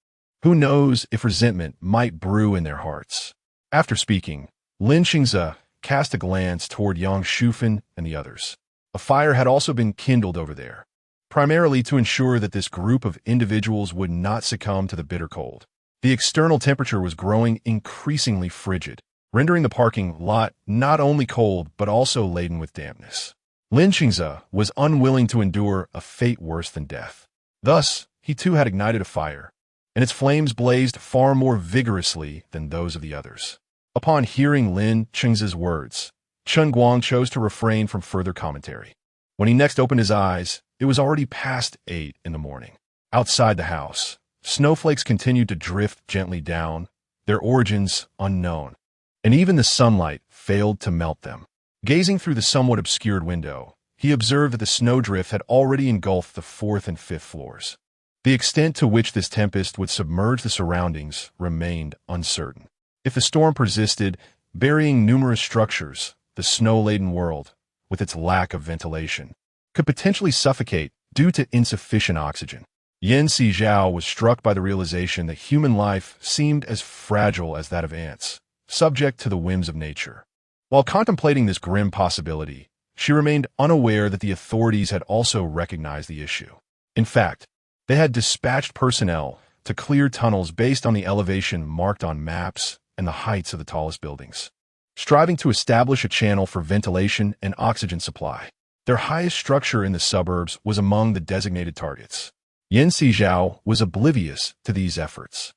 Who knows if resentment might brew in their hearts? After speaking, Lin Qingze cast a glance toward Yang Shufan and the others. A fire had also been kindled over there, primarily to ensure that this group of individuals would not succumb to the bitter cold. The external temperature was growing increasingly frigid, rendering the parking lot not only cold but also laden with dampness. Lin Qingze was unwilling to endure a fate worse than death. Thus, he too had ignited a fire, and its flames blazed far more vigorously than those of the others. Upon hearing Lin Qingze's words, Chen Guang chose to refrain from further commentary. When he next opened his eyes, it was already past 8 in the morning. Outside the house, snowflakes continued to drift gently down, their origins unknown, and even the sunlight failed to melt them. Gazing through the somewhat obscured window, he observed that the snowdrift had already engulfed the 4th and 5th floors. The extent to which this tempest would submerge the surroundings remained uncertain. If the storm persisted, burying numerous structures, the snow-laden world, with its lack of ventilation, could potentially suffocate due to insufficient oxygen. Sizhao was struck by the realization that human life seemed as fragile as that of ants, subject to the whims of nature. While contemplating this grim possibility, she remained unaware that the authorities had also recognized the issue. In fact, they had dispatched personnel to clear tunnels based on the elevation marked on maps and the heights of the tallest buildings, striving to establish a channel for ventilation and oxygen supply. Their highest structure in the suburbs was among the designated targets. Sizhao was oblivious to these efforts.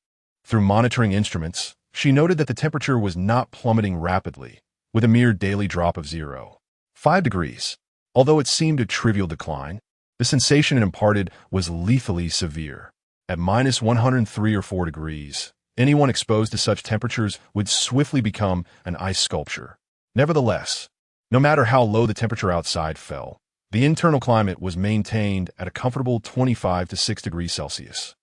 Through monitoring instruments, she noted that the temperature was not plummeting rapidly, with a mere daily drop of 0.5 degrees. Although it seemed a trivial decline, the sensation it imparted was lethally severe. At -103 or 4 degrees, anyone exposed to such temperatures would swiftly become an ice sculpture. Nevertheless, no matter how low the temperature outside fell, the internal climate was maintained at a comfortable 25 to 6 degrees Celsius.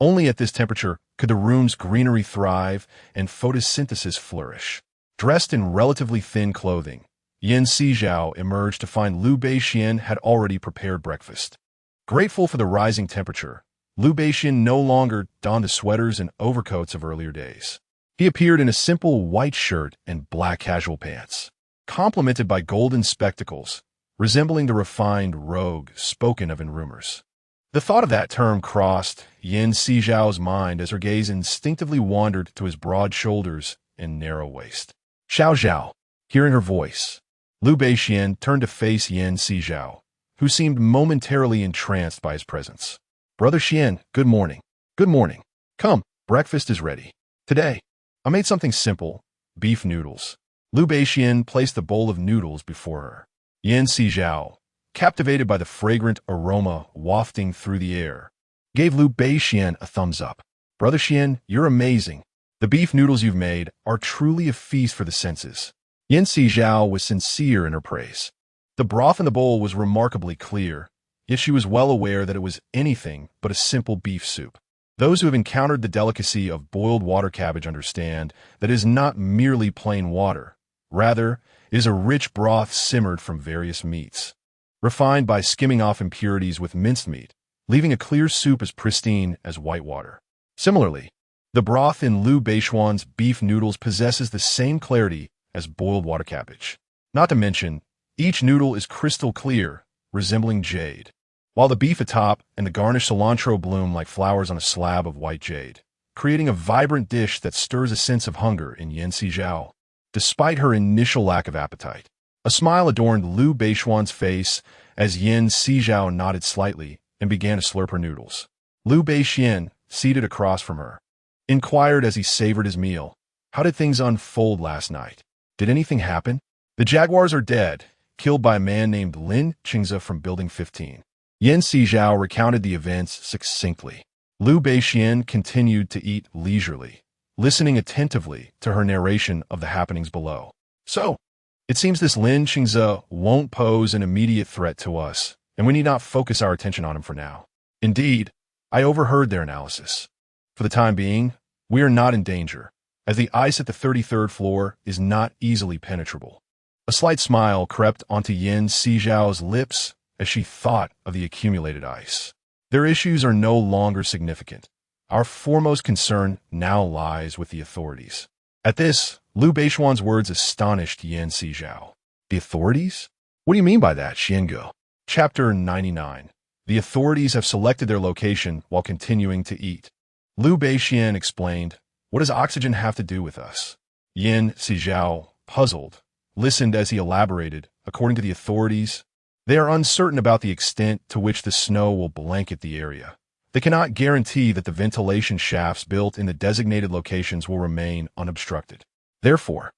Only at this temperature could the room's greenery thrive and photosynthesis flourish. Dressed in relatively thin clothing, Sizhao emerged to find Liu Beixian had already prepared breakfast. Grateful for the rising temperature, Liu Beixian no longer donned the sweaters and overcoats of earlier days. He appeared in a simple white shirt and black casual pants, complemented by golden spectacles, resembling the refined rogue spoken of in rumors. The thought of that term crossed Sizhao's mind as her gaze instinctively wandered to his broad shoulders and narrow waist. Xiao. Hearing her voice, Liu Beixian turned to face Sizhao, who seemed momentarily entranced by his presence. Brother Xian, good morning. Good morning. Come, breakfast is ready. Today, I made something simple, beef noodles. Liu Beixian placed the bowl of noodles before her. Sizhao, captivated by the fragrant aroma wafting through the air, gave Liu Beixian a thumbs up. Brother Xian, you're amazing. The beef noodles you've made are truly a feast for the senses. Sizhao was sincere in her praise. The broth in the bowl was remarkably clear, yet she was well aware that it was anything but a simple beef soup. Those who have encountered the delicacy of boiled water cabbage understand that it is not merely plain water, Rather, it is a rich broth simmered from various meats, refined by skimming off impurities with minced meat, leaving a clear soup as pristine as white water. Similarly, the broth in Liu Beishuan's beef noodles possesses the same clarity as boiled water cabbage. Not to mention, each noodle is crystal clear, resembling jade, while the beef atop and the garnished cilantro bloom like flowers on a slab of white jade, creating a vibrant dish that stirs a sense of hunger in Yan Sizhao. Despite her initial lack of appetite, a smile adorned Liu Beishuan's face as Yan Sizhao nodded slightly and began to slurp her noodles. Liu Beishuan, seated across from her, inquired as he savored his meal, "How did things unfold last night? Did anything happen?" "The jaguars are dead, killed by a man named Lin Qingze from Building 15. Yan Sizhao recounted the events succinctly. Liu Beishuan continued to eat leisurely, listening attentively to her narration of the happenings below. "So, it seems this Lin Qingze won't pose an immediate threat to us, and we need not focus our attention on him for now. Indeed, I overheard their analysis. For the time being, we are not in danger, as the ice at the 33rd floor is not easily penetrable." A slight smile crept onto Yan Sizhao's lips as she thought of the accumulated ice. Their issues are no longer significant. Our foremost concern now lies with the authorities. At this, Liu Beishuan's words astonished Yan Sizhao. "The authorities? What do you mean by that, Xiange?" Chapter 99. The authorities have selected their location while continuing to eat. Liu Beishuan explained, "What does oxygen have to do with us?" Yan Sizhao, puzzled, listened as he elaborated. "According to the authorities, they are uncertain about the extent to which the snow will blanket the area. They cannot guarantee that the ventilation shafts built in the designated locations will remain unobstructed. Therefore,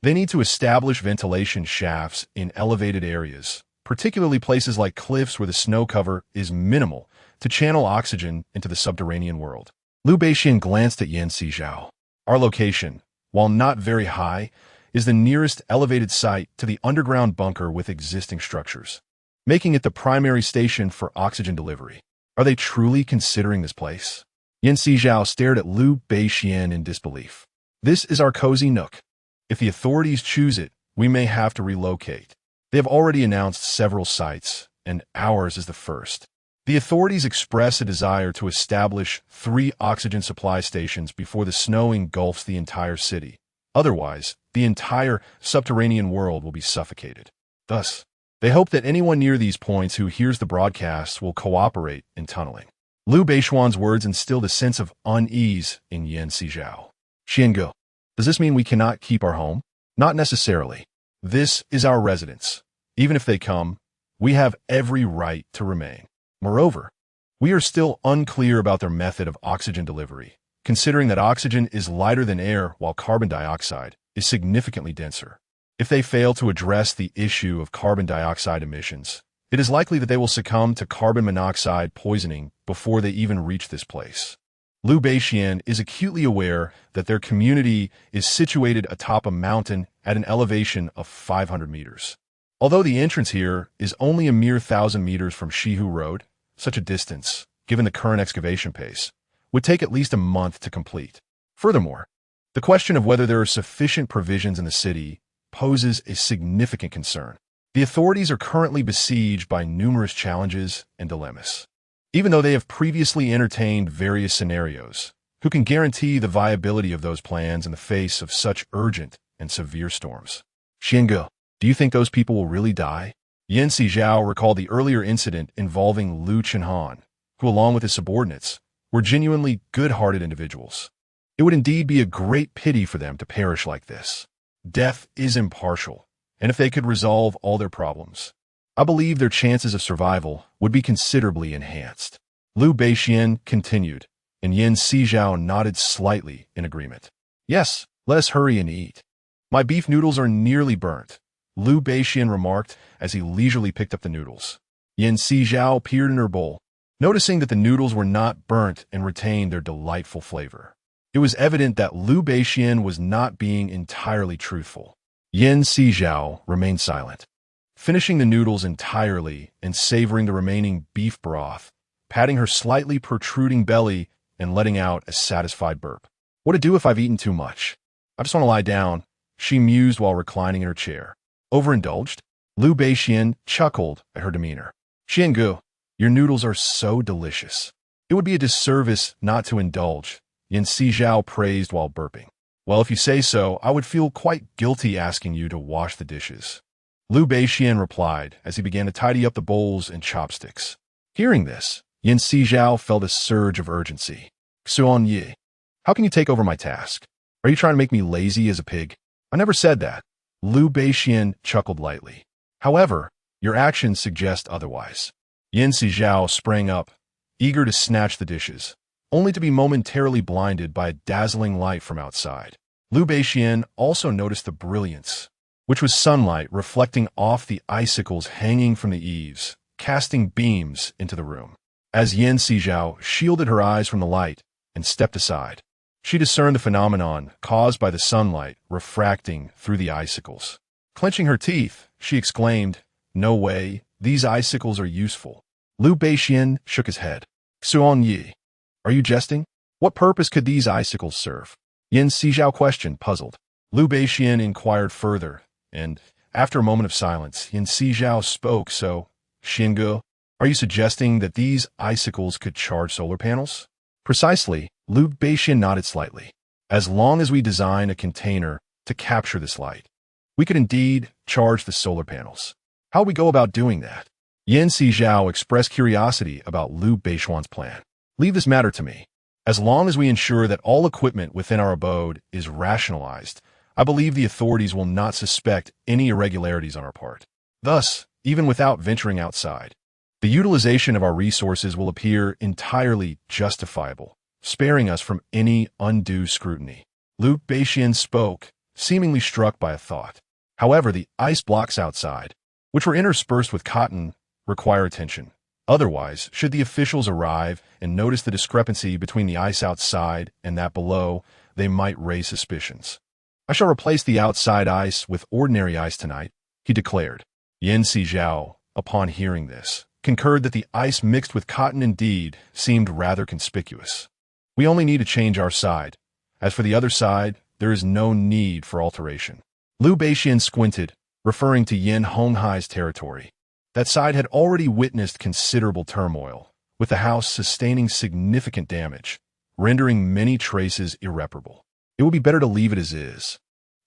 they need to establish ventilation shafts in elevated areas, particularly places like cliffs where the snow cover is minimal, to channel oxygen into the subterranean world." Liu Beishuan glanced at Yan Sizhao. "Our location, while not very high, is the nearest elevated site to the underground bunker with existing structures, making it the primary station for oxygen delivery. Are they truly considering this place?" Yan Sizhao stared at Liu Beishuan in disbelief. "This is our cozy nook. If the authorities choose it, we may have to relocate. They have already announced several sites, and ours is the first. The authorities express a desire to establish 3 oxygen supply stations before the snow engulfs the entire city. Otherwise, the entire subterranean world will be suffocated. Thus, they hope that anyone near these points who hears the broadcasts will cooperate in tunneling." Liu Beishuan's words instilled a sense of unease in Yan Sizhao. "Xiange, does this mean we cannot keep our home?" "Not necessarily. This is our residence. Even if they come, we have every right to remain. Moreover, we are still unclear about their method of oxygen delivery, considering that oxygen is lighter than air while carbon dioxide is significantly denser. If they fail to address the issue of carbon dioxide emissions, it is likely that they will succumb to carbon monoxide poisoning before they even reach this place." Liu Beishuan is acutely aware that their community is situated atop a mountain at an elevation of 500 meters. Although the entrance here is only a mere 1,000 meters from Shihu Road, such a distance, given the current excavation pace, would take at least a month to complete. Furthermore, the question of whether there are sufficient provisions in the city poses a significant concern. The authorities are currently besieged by numerous challenges and dilemmas. Even though they have previously entertained various scenarios, who can guarantee the viability of those plans in the face of such urgent and severe storms? "Xiange, do you think those people will really die?" Yan Sizhao recalled the earlier incident involving Liu Chenhan, who, along with his subordinates, were genuinely good-hearted individuals. It would indeed be a great pity for them to perish like this. Death is impartial, and if they could resolve all their problems, I believe their chances of survival would be considerably enhanced. Liu Beishuan continued, and Yan Sizhao nodded slightly in agreement. "Yes, let us hurry and eat. My beef noodles are nearly burnt," Liu Beishuan remarked as he leisurely picked up the noodles. Yan Sizhao peered in her bowl, noticing that the noodles were not burnt and retained their delightful flavor. It was evident that Liu Beishuan was not being entirely truthful. Yan Sizhao remained silent, finishing the noodles entirely and savoring the remaining beef broth, patting her slightly protruding belly and letting out a satisfied burp. "What to do if I've eaten too much? I just want to lie down she mused while reclining in her chair. Overindulged? Liu Beixian chuckled at her demeanor. Xiangu, your noodles are so delicious. It would be a disservice not to indulge, Sizhao praised while burping. Well, if you say so, I would feel quite guilty asking you to wash the dishes. Liu Beixian replied as he began to tidy up the bowls and chopsticks. Hearing this, Sizhao felt a surge of urgency. Xuan Yi, how can you take over my task? Are you trying to make me lazy as a pig? I never said that. Liu Beixian chuckled lightly. However, your actions suggest otherwise. Sizhao sprang up, eager to snatch the dishes, only to be momentarily blinded by a dazzling light from outside. Liu Beixian also noticed the brilliance, which was sunlight reflecting off the icicles hanging from the eaves, casting beams into the room. As Sizhao shielded her eyes from the light and stepped aside, she discerned the phenomenon caused by the sunlight refracting through the icicles. Clenching her teeth, she exclaimed, "No way, these icicles are useful." Liu Beixian shook his head. Xuan Yi, are you jesting? What purpose could these icicles serve? Sizhao questioned, puzzled. Liu Beixian inquired further, and, after a moment of silence, Sizhao spoke, so, Xingu, are you suggesting that these icicles could charge solar panels? Precisely, Liu Beixian nodded slightly. As long as we design a container to capture this light, we could indeed charge the solar panels. How would we go about doing that? Sizhao expressed curiosity about Liu Beixian's plan. Leave this matter to me. As long as we ensure that all equipment within our abode is rationalized, I believe the authorities will not suspect any irregularities on our part. Thus, even without venturing outside, the utilization of our resources will appear entirely justifiable, sparing us from any undue scrutiny. Liu Beixian spoke, seemingly struck by a thought. However, the ice blocks outside, which were interspersed with cotton, require attention. Otherwise, should the officials arrive and notice the discrepancy between the ice outside and that below, they might raise suspicions. I shall replace the outside ice with ordinary ice tonight, he declared. Sizhao, upon hearing this, concurred that the ice mixed with cotton indeed seemed rather conspicuous. We only need to change our side. As for the other side, there is no need for alteration. Liu Beixian squinted, referring to Yin Honghai's territory. That side had already witnessed considerable turmoil, with the house sustaining significant damage, rendering many traces irreparable. It would be better to leave it as is.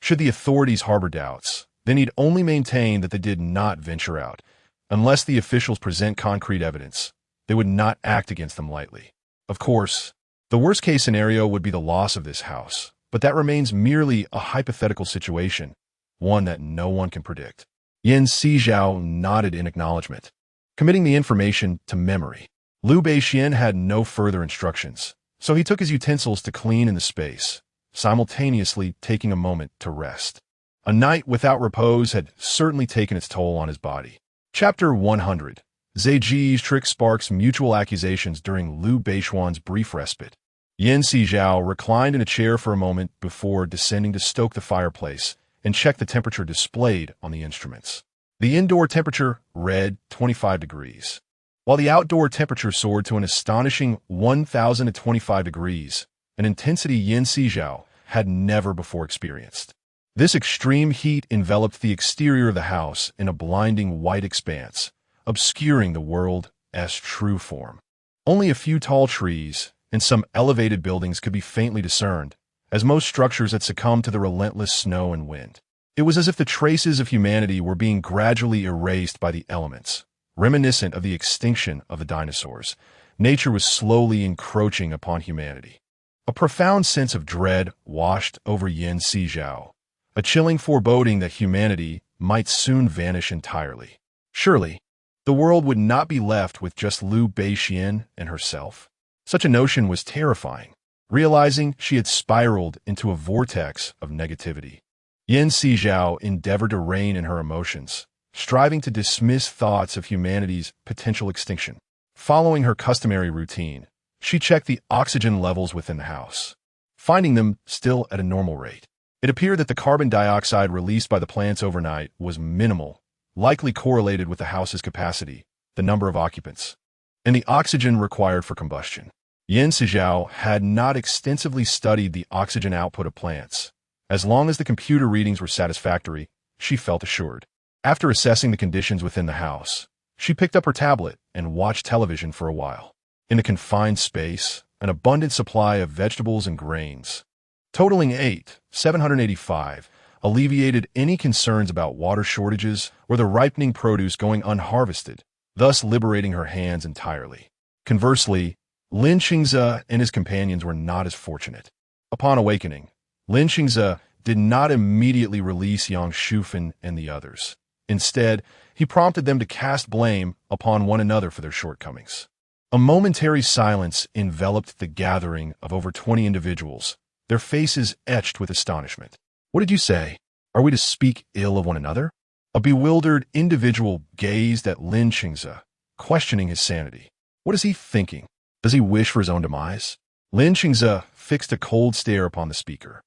Should the authorities harbor doubts, they need only maintain that they did not venture out. Unless the officials present concrete evidence, they would not act against them lightly. Of course, the worst-case scenario would be the loss of this house, but that remains merely a hypothetical situation, one that no one can predict. Sizhao nodded in acknowledgement. Committing the information to memory, Liu Beixian had no further instructions, so he took his utensils to clean in the space, simultaneously taking a moment to rest. A night without repose had certainly taken its toll on his body. Chapter 100. Ziji's trick sparks mutual accusations during Liu Beixian's brief respite. Sizhao reclined in a chair for a moment before descending to stoke the fireplace and check the temperature displayed on the instruments. The indoor temperature read 25 degrees, while the outdoor temperature soared to an astonishing 1,025 degrees, an intensity Sizhao had never before experienced. This extreme heat enveloped the exterior of the house in a blinding white expanse, obscuring the world's true form. Only a few tall trees and some elevated buildings could be faintly discerned, as most structures had succumbed to the relentless snow and wind. It was as if the traces of humanity were being gradually erased by the elements. Reminiscent of the extinction of the dinosaurs, nature was slowly encroaching upon humanity. A profound sense of dread washed over Sizhao, a chilling foreboding that humanity might soon vanish entirely. Surely, the world would not be left with just Liu Beixian and herself. Such a notion was terrifying, realizing she had spiraled into a vortex of negativity. Sizhao endeavored to rein in her emotions, striving to dismiss thoughts of humanity's potential extinction. Following her customary routine, she checked the oxygen levels within the house, finding them still at a normal rate. It appeared that the carbon dioxide released by the plants overnight was minimal, likely correlated with the house's capacity, the number of occupants, and the oxygen required for combustion. Sizhao had not extensively studied the oxygen output of plants, As long as the computer readings were satisfactory, she felt assured. After assessing the conditions within the house, she picked up her tablet and watched television for a while. In the confined space, an abundant supply of vegetables and grains, totaling 785, alleviated any concerns about water shortages or the ripening produce going unharvested, thus liberating her hands entirely. Conversely, Lin Xingze and his companions were not as fortunate. Upon awakening, Lin Xingze did not immediately release Yang Shufan and the others. Instead, he prompted them to cast blame upon one another for their shortcomings. A momentary silence enveloped the gathering of over 20 individuals, their faces etched with astonishment. What did you say? Are we to speak ill of one another? A bewildered individual gazed at Lin Xingze, questioning his sanity. What is he thinking? Does he wish for his own demise? Lin Xingze fixed a cold stare upon the speaker.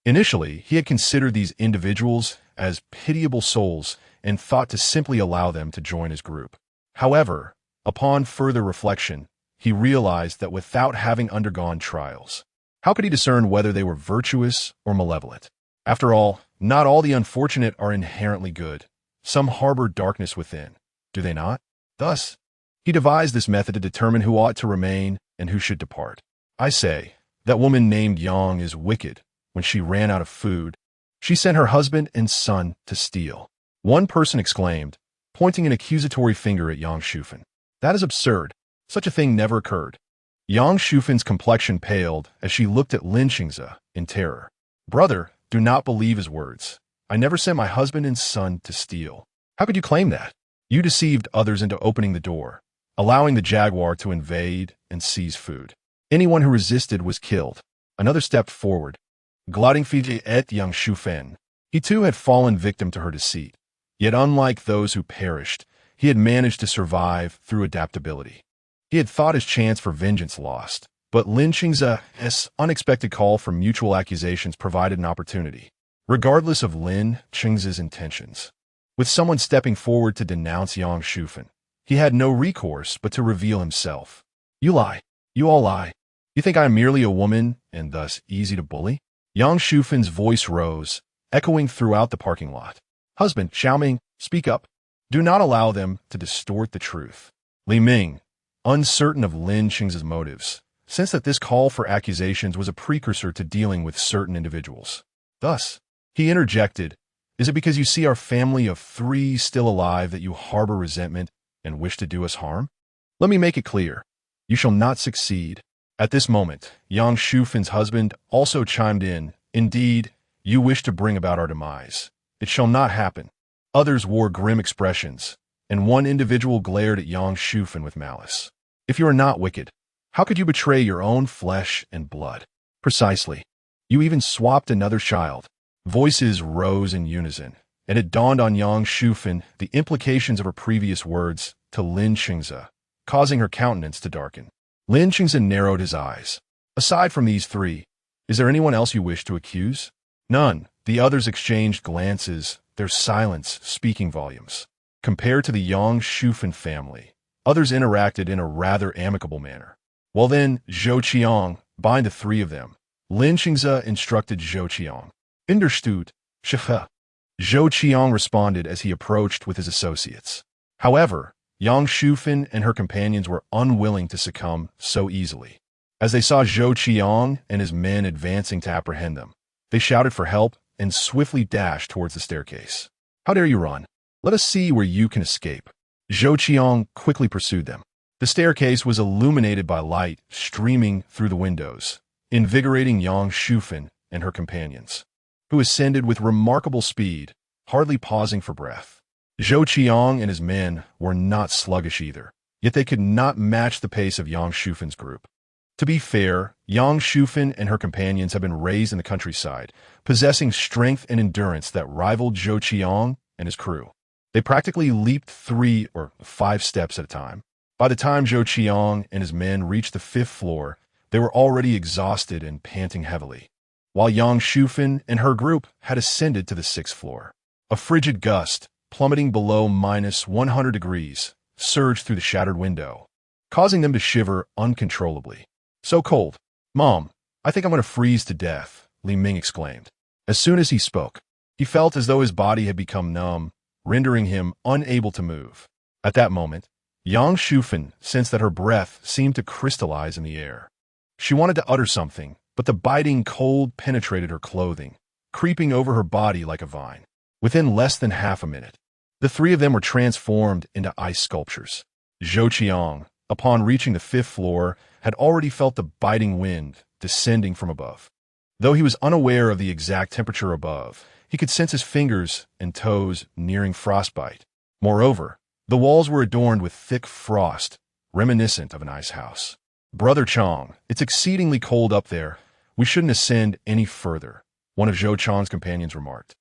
Initially, he had considered these individuals as pitiable souls and thought to simply allow them to join his group. However, upon further reflection, he realized that without having undergone trials, how could he discern whether they were virtuous or malevolent? After all, not all the unfortunate are inherently good. Some harbor darkness within, do they not? Thus, he devised this method to determine who ought to remain and who should depart. I say, that woman named Yang is wicked. When she ran out of food, she sent her husband and son to steal. One person exclaimed, pointing an accusatory finger at Yang Shufan. That is absurd. Such a thing never occurred. Yang Shufan's complexion paled as she looked at Lin Xingze in terror. Brother, do not believe his words. I never sent my husband and son to steal. How could you claim that? You deceived others into opening the door, allowing the jaguar to invade and seize food. Anyone who resisted was killed. Another stepped forward, gliding Fiji et Yang Shufan. He too had fallen victim to her deceit. Yet unlike those who perished, he had managed to survive through adaptability. He had thought his chance for vengeance lost, but Lin Xingze's unexpected call for mutual accusations provided an opportunity, regardless of Lin Xingze's intentions. With someone stepping forward to denounce Yang Shufan, he had no recourse but to reveal himself. You lie. You all lie. You think I am merely a woman and thus easy to bully? Yang Shufan's voice rose, echoing throughout the parking lot. Husband, Xiaoming, speak up. Do not allow them to distort the truth. Li Ming, uncertain of Lin Xingze's motives, sensed that this call for accusations was a precursor to dealing with certain individuals. Thus, he interjected, Is it because you see our family of 3 still alive that you harbor resentment and wish to do us harm? Let me make it clear. You shall not succeed. At this moment, Yang Shufan's husband also chimed in. Indeed, you wish to bring about our demise. It shall not happen. Others wore grim expressions, and one individual glared at Yang Shufan with malice. If you are not wicked, how could you betray your own flesh and blood? Precisely. You even swapped another child. Voices rose in unison, and it dawned on Yang Shufan the implications of her previous words to Lin Xingze, causing her countenance to darken. Lin Xingze narrowed his eyes. Aside from these 3, is there anyone else you wish to accuse? None. The others exchanged glances, their silence speaking volumes. Compared to the Yang Shufan family, others interacted in a rather amicable manner. Well then, Zhou Qiang, bind the 3 of them. Lin Xingze instructed Zhou Qiang. Understood, Shiver. Zhou Qiang responded as he approached with his associates. However, Yang Shufan and her companions were unwilling to succumb so easily. As they saw Zhou Qiang and his men advancing to apprehend them, they shouted for help and swiftly dashed towards the staircase. How dare you run? Let us see where you can escape. Zhou Qiang quickly pursued them. The staircase was illuminated by light streaming through the windows, invigorating Yang Shufan and her companions, who ascended with remarkable speed, hardly pausing for breath. Zhou Qiang and his men were not sluggish either, yet they could not match the pace of Yang Shufan's group. To be fair, Yang Shufan and her companions had been raised in the countryside, possessing strength and endurance that rivaled Zhou Qiang and his crew. They practically leaped 3 or 5 steps at a time. By the time Zhou Qiang and his men reached the 5th floor, they were already exhausted and panting heavily, while Yang Shufan and her group had ascended to the 6th floor. A frigid gust, plummeting below -100 degrees, surged through the shattered window, causing them to shiver uncontrollably. So cold. Mom, I think I'm going to freeze to death, Li Ming exclaimed. As soon as he spoke, he felt as though his body had become numb, rendering him unable to move. At that moment, Yang Shufan sensed that her breath seemed to crystallize in the air. She wanted to utter something, but the biting cold penetrated her clothing, creeping over her body like a vine. Within less than half a minute, the three of them were transformed into ice sculptures. Zhou Qiang, upon reaching the 5th floor, had already felt the biting wind descending from above. Though he was unaware of the exact temperature above, he could sense his fingers and toes nearing frostbite. Moreover, the walls were adorned with thick frost, reminiscent of an ice house. "Brother Chong, it's exceedingly cold up there. We shouldn't ascend any further," one of Zhou Chang's companions remarked,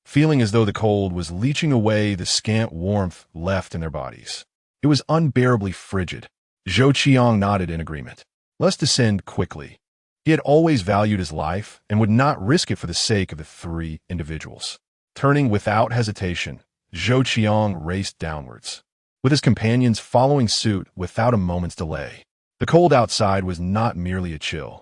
feeling as though the cold was leaching away the scant warmth left in their bodies. It was unbearably frigid. Zhou Qiang nodded in agreement. "Let's descend quickly." He had always valued his life and would not risk it for the sake of the three individuals. Turning without hesitation, Zhou Qiang raced downwards, with his companions following suit without a moment's delay. The cold outside was not merely a chill.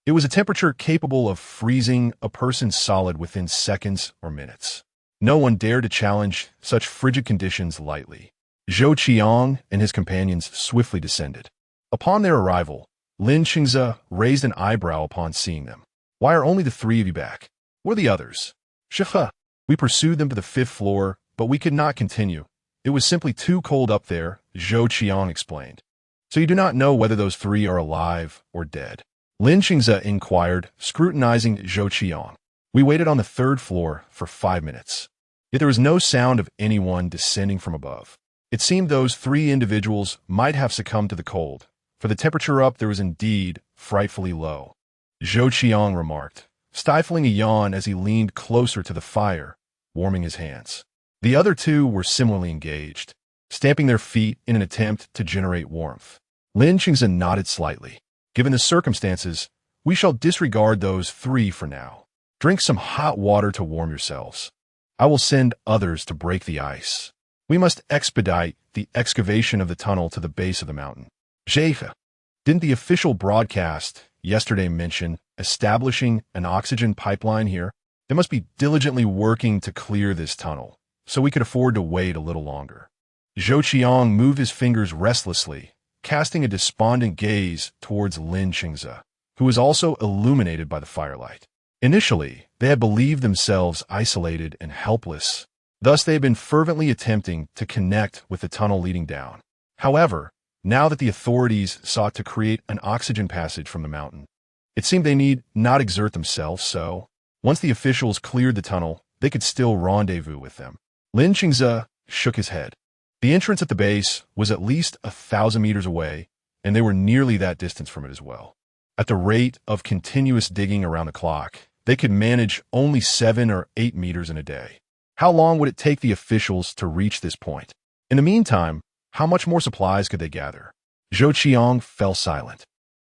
It was a temperature capable of freezing a person solid within seconds or minutes. No one dared to challenge such frigid conditions lightly. Zhou Qiang and his companions swiftly descended. Upon their arrival, Lin Qingze raised an eyebrow upon seeing them. "Why are only the three of you back? Where are the others?" "Shiver. We pursued them to the 5th floor, but we could not continue. It was simply too cold up there," Zhou Qiang explained. "So you do not know whether those three are alive or dead?" Lin Qingze inquired, scrutinizing Zhou Qiang. "We waited on the 3rd floor for 5 minutes. Yet there was no sound of anyone descending from above. It seemed those three individuals might have succumbed to the cold, for the temperature up there was indeed frightfully low," Zhou Qiang remarked, stifling a yawn as he leaned closer to the fire, warming his hands. The other two were similarly engaged, stamping their feet in an attempt to generate warmth. Lin Qingze nodded slightly. "Given the circumstances, we shall disregard those three for now. Drink some hot water to warm yourselves. I will send others to break the ice. We must expedite the excavation of the tunnel to the base of the mountain." "Shiver. Didn't the official broadcast yesterday mention establishing an oxygen pipeline here? They must be diligently working to clear this tunnel, so we could afford to wait a little longer." Zhou Qiang moved his fingers restlessly, casting a despondent gaze towards Lin Qingze, who was also illuminated by the firelight. Initially, they had believed themselves isolated and helpless. Thus, they had been fervently attempting to connect with the tunnel leading down. However, now that the authorities sought to create an oxygen passage from the mountain, it seemed they need not exert themselves, so, once the officials cleared the tunnel, they could still rendezvous with them. Lin Qingze shook his head. The entrance at the base was at least 1,000 meters away, and they were nearly that distance from it as well. At the rate of continuous digging around the clock, they could manage only 7 or 8 meters in a day. How long would it take the officials to reach this point? In the meantime, how much more supplies could they gather? Zhou Qiang fell silent.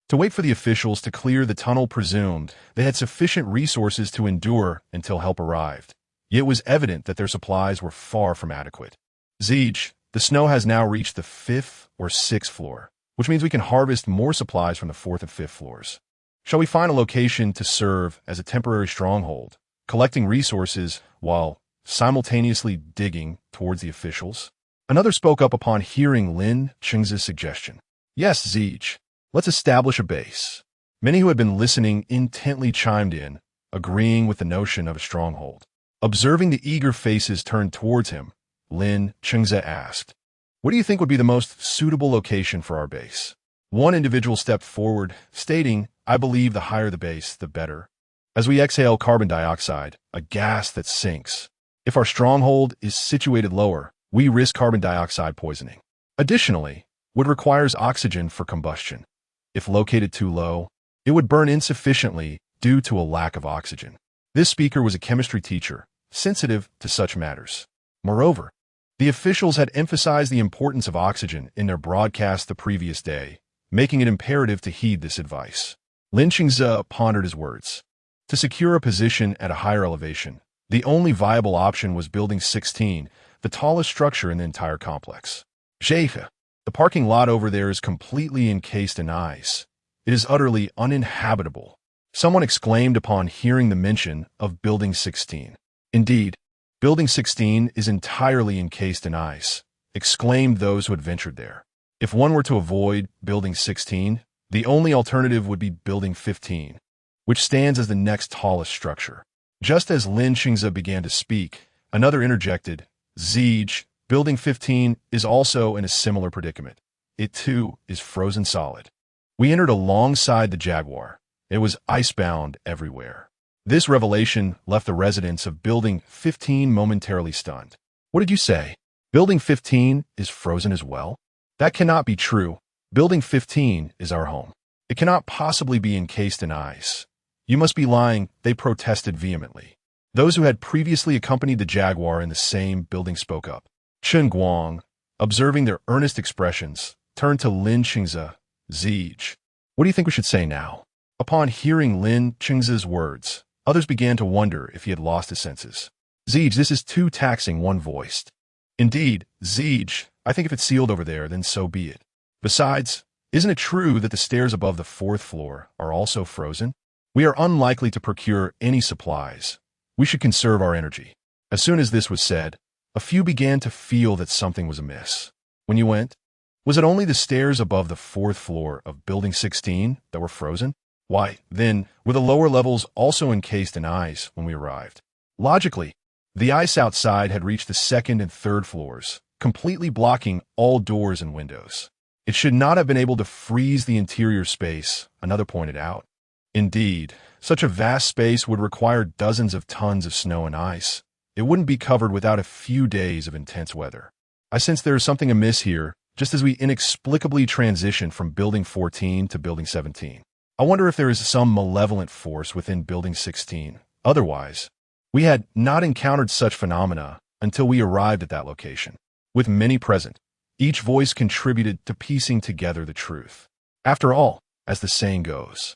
To wait for the officials to clear the tunnel presumed they had sufficient resources to endure until help arrived. Yet it was evident that their supplies were far from adequate. "Zij, the snow has now reached the 5th or 6th floor, which means we can harvest more supplies from the 4th and 5th floors. Shall we find a location to serve as a temporary stronghold, collecting resources while simultaneously digging towards the officials?" Another spoke up upon hearing Lin Qingze's suggestion. "Yes, Zij. Let's establish a base." Many who had been listening intently chimed in, agreeing with the notion of a stronghold. Observing the eager faces turned towards him, Lin Qingze asked, "What do you think would be the most suitable location for our base?" One individual stepped forward, stating, "I believe the higher the base, the better. As we exhale carbon dioxide, a gas that sinks. If our stronghold is situated lower, we risk carbon dioxide poisoning. Additionally, wood requires oxygen for combustion. If located too low, it would burn insufficiently due to a lack of oxygen." This speaker was a chemistry teacher, sensitive to such matters. Moreover, the officials had emphasized the importance of oxygen in their broadcast the previous day, making it imperative to heed this advice. Lin Qingze pondered his words. To secure a position at a higher elevation, the only viable option was Building 16, the tallest structure in the entire complex. "Shiver. The parking lot over there is completely encased in ice. It is utterly uninhabitable. someone exclaimed upon hearing the mention of Building 16. Indeed, Building 16 is entirely encased in ice, exclaimed those who had ventured there. If one were to avoid Building 16, the only alternative would be Building 15, which stands as the next tallest structure. Just as Lin Qingze began to speak, another interjected, Siege, Building 15 is also in a similar predicament. It too is frozen solid. We entered alongside the Jaguar. It was icebound everywhere. This revelation left the residents of Building 15 momentarily stunned. What did you say? Building 15 is frozen as well? That cannot be true. Building 15 is our home. It cannot possibly be encased in ice. You must be lying, they protested vehemently. Those who had previously accompanied the Jaguar in the same building spoke up. Chen Guang, observing their earnest expressions, turned to Lin Qingze. Siege. What do you think we should say now? Upon hearing Lin Qingze's words, others began to wonder if he had lost his senses. Siege, this is too taxing, one voiced. Indeed, Siege, I think if it's sealed over there, then so be it. Besides, isn't it true that the stairs above the 4th floor are also frozen? We are unlikely to procure any supplies. We should conserve our energy. As soon as this was said, a few began to feel that something was amiss. When you went, was it only the stairs above the 4th floor of Building 16 that were frozen? Why, then, were the lower levels also encased in ice when we arrived? Logically, the ice outside had reached the 2nd and 3rd floors, completely blocking all doors and windows. It should not have been able to freeze the interior space, another pointed out. Indeed, such a vast space would require dozens of tons of snow and ice. It wouldn't be covered without a few days of intense weather. I sense there is something amiss here, just as we inexplicably transition from Building 14 to Building 17. I wonder if there is some malevolent force within Building 16. Otherwise, we had not encountered such phenomena until we arrived at that location. With many present, each voice contributed to piecing together the truth. After all, as the saying goes,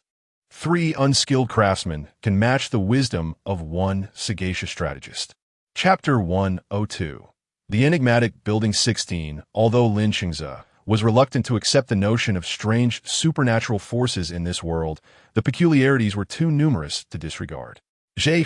3 unskilled craftsmen can match the wisdom of 1 sagacious strategist. Chapter 102. The enigmatic Building 16, although Lin Qingze was reluctant to accept the notion of strange supernatural forces in this world, the peculiarities were too numerous to disregard. Zhe,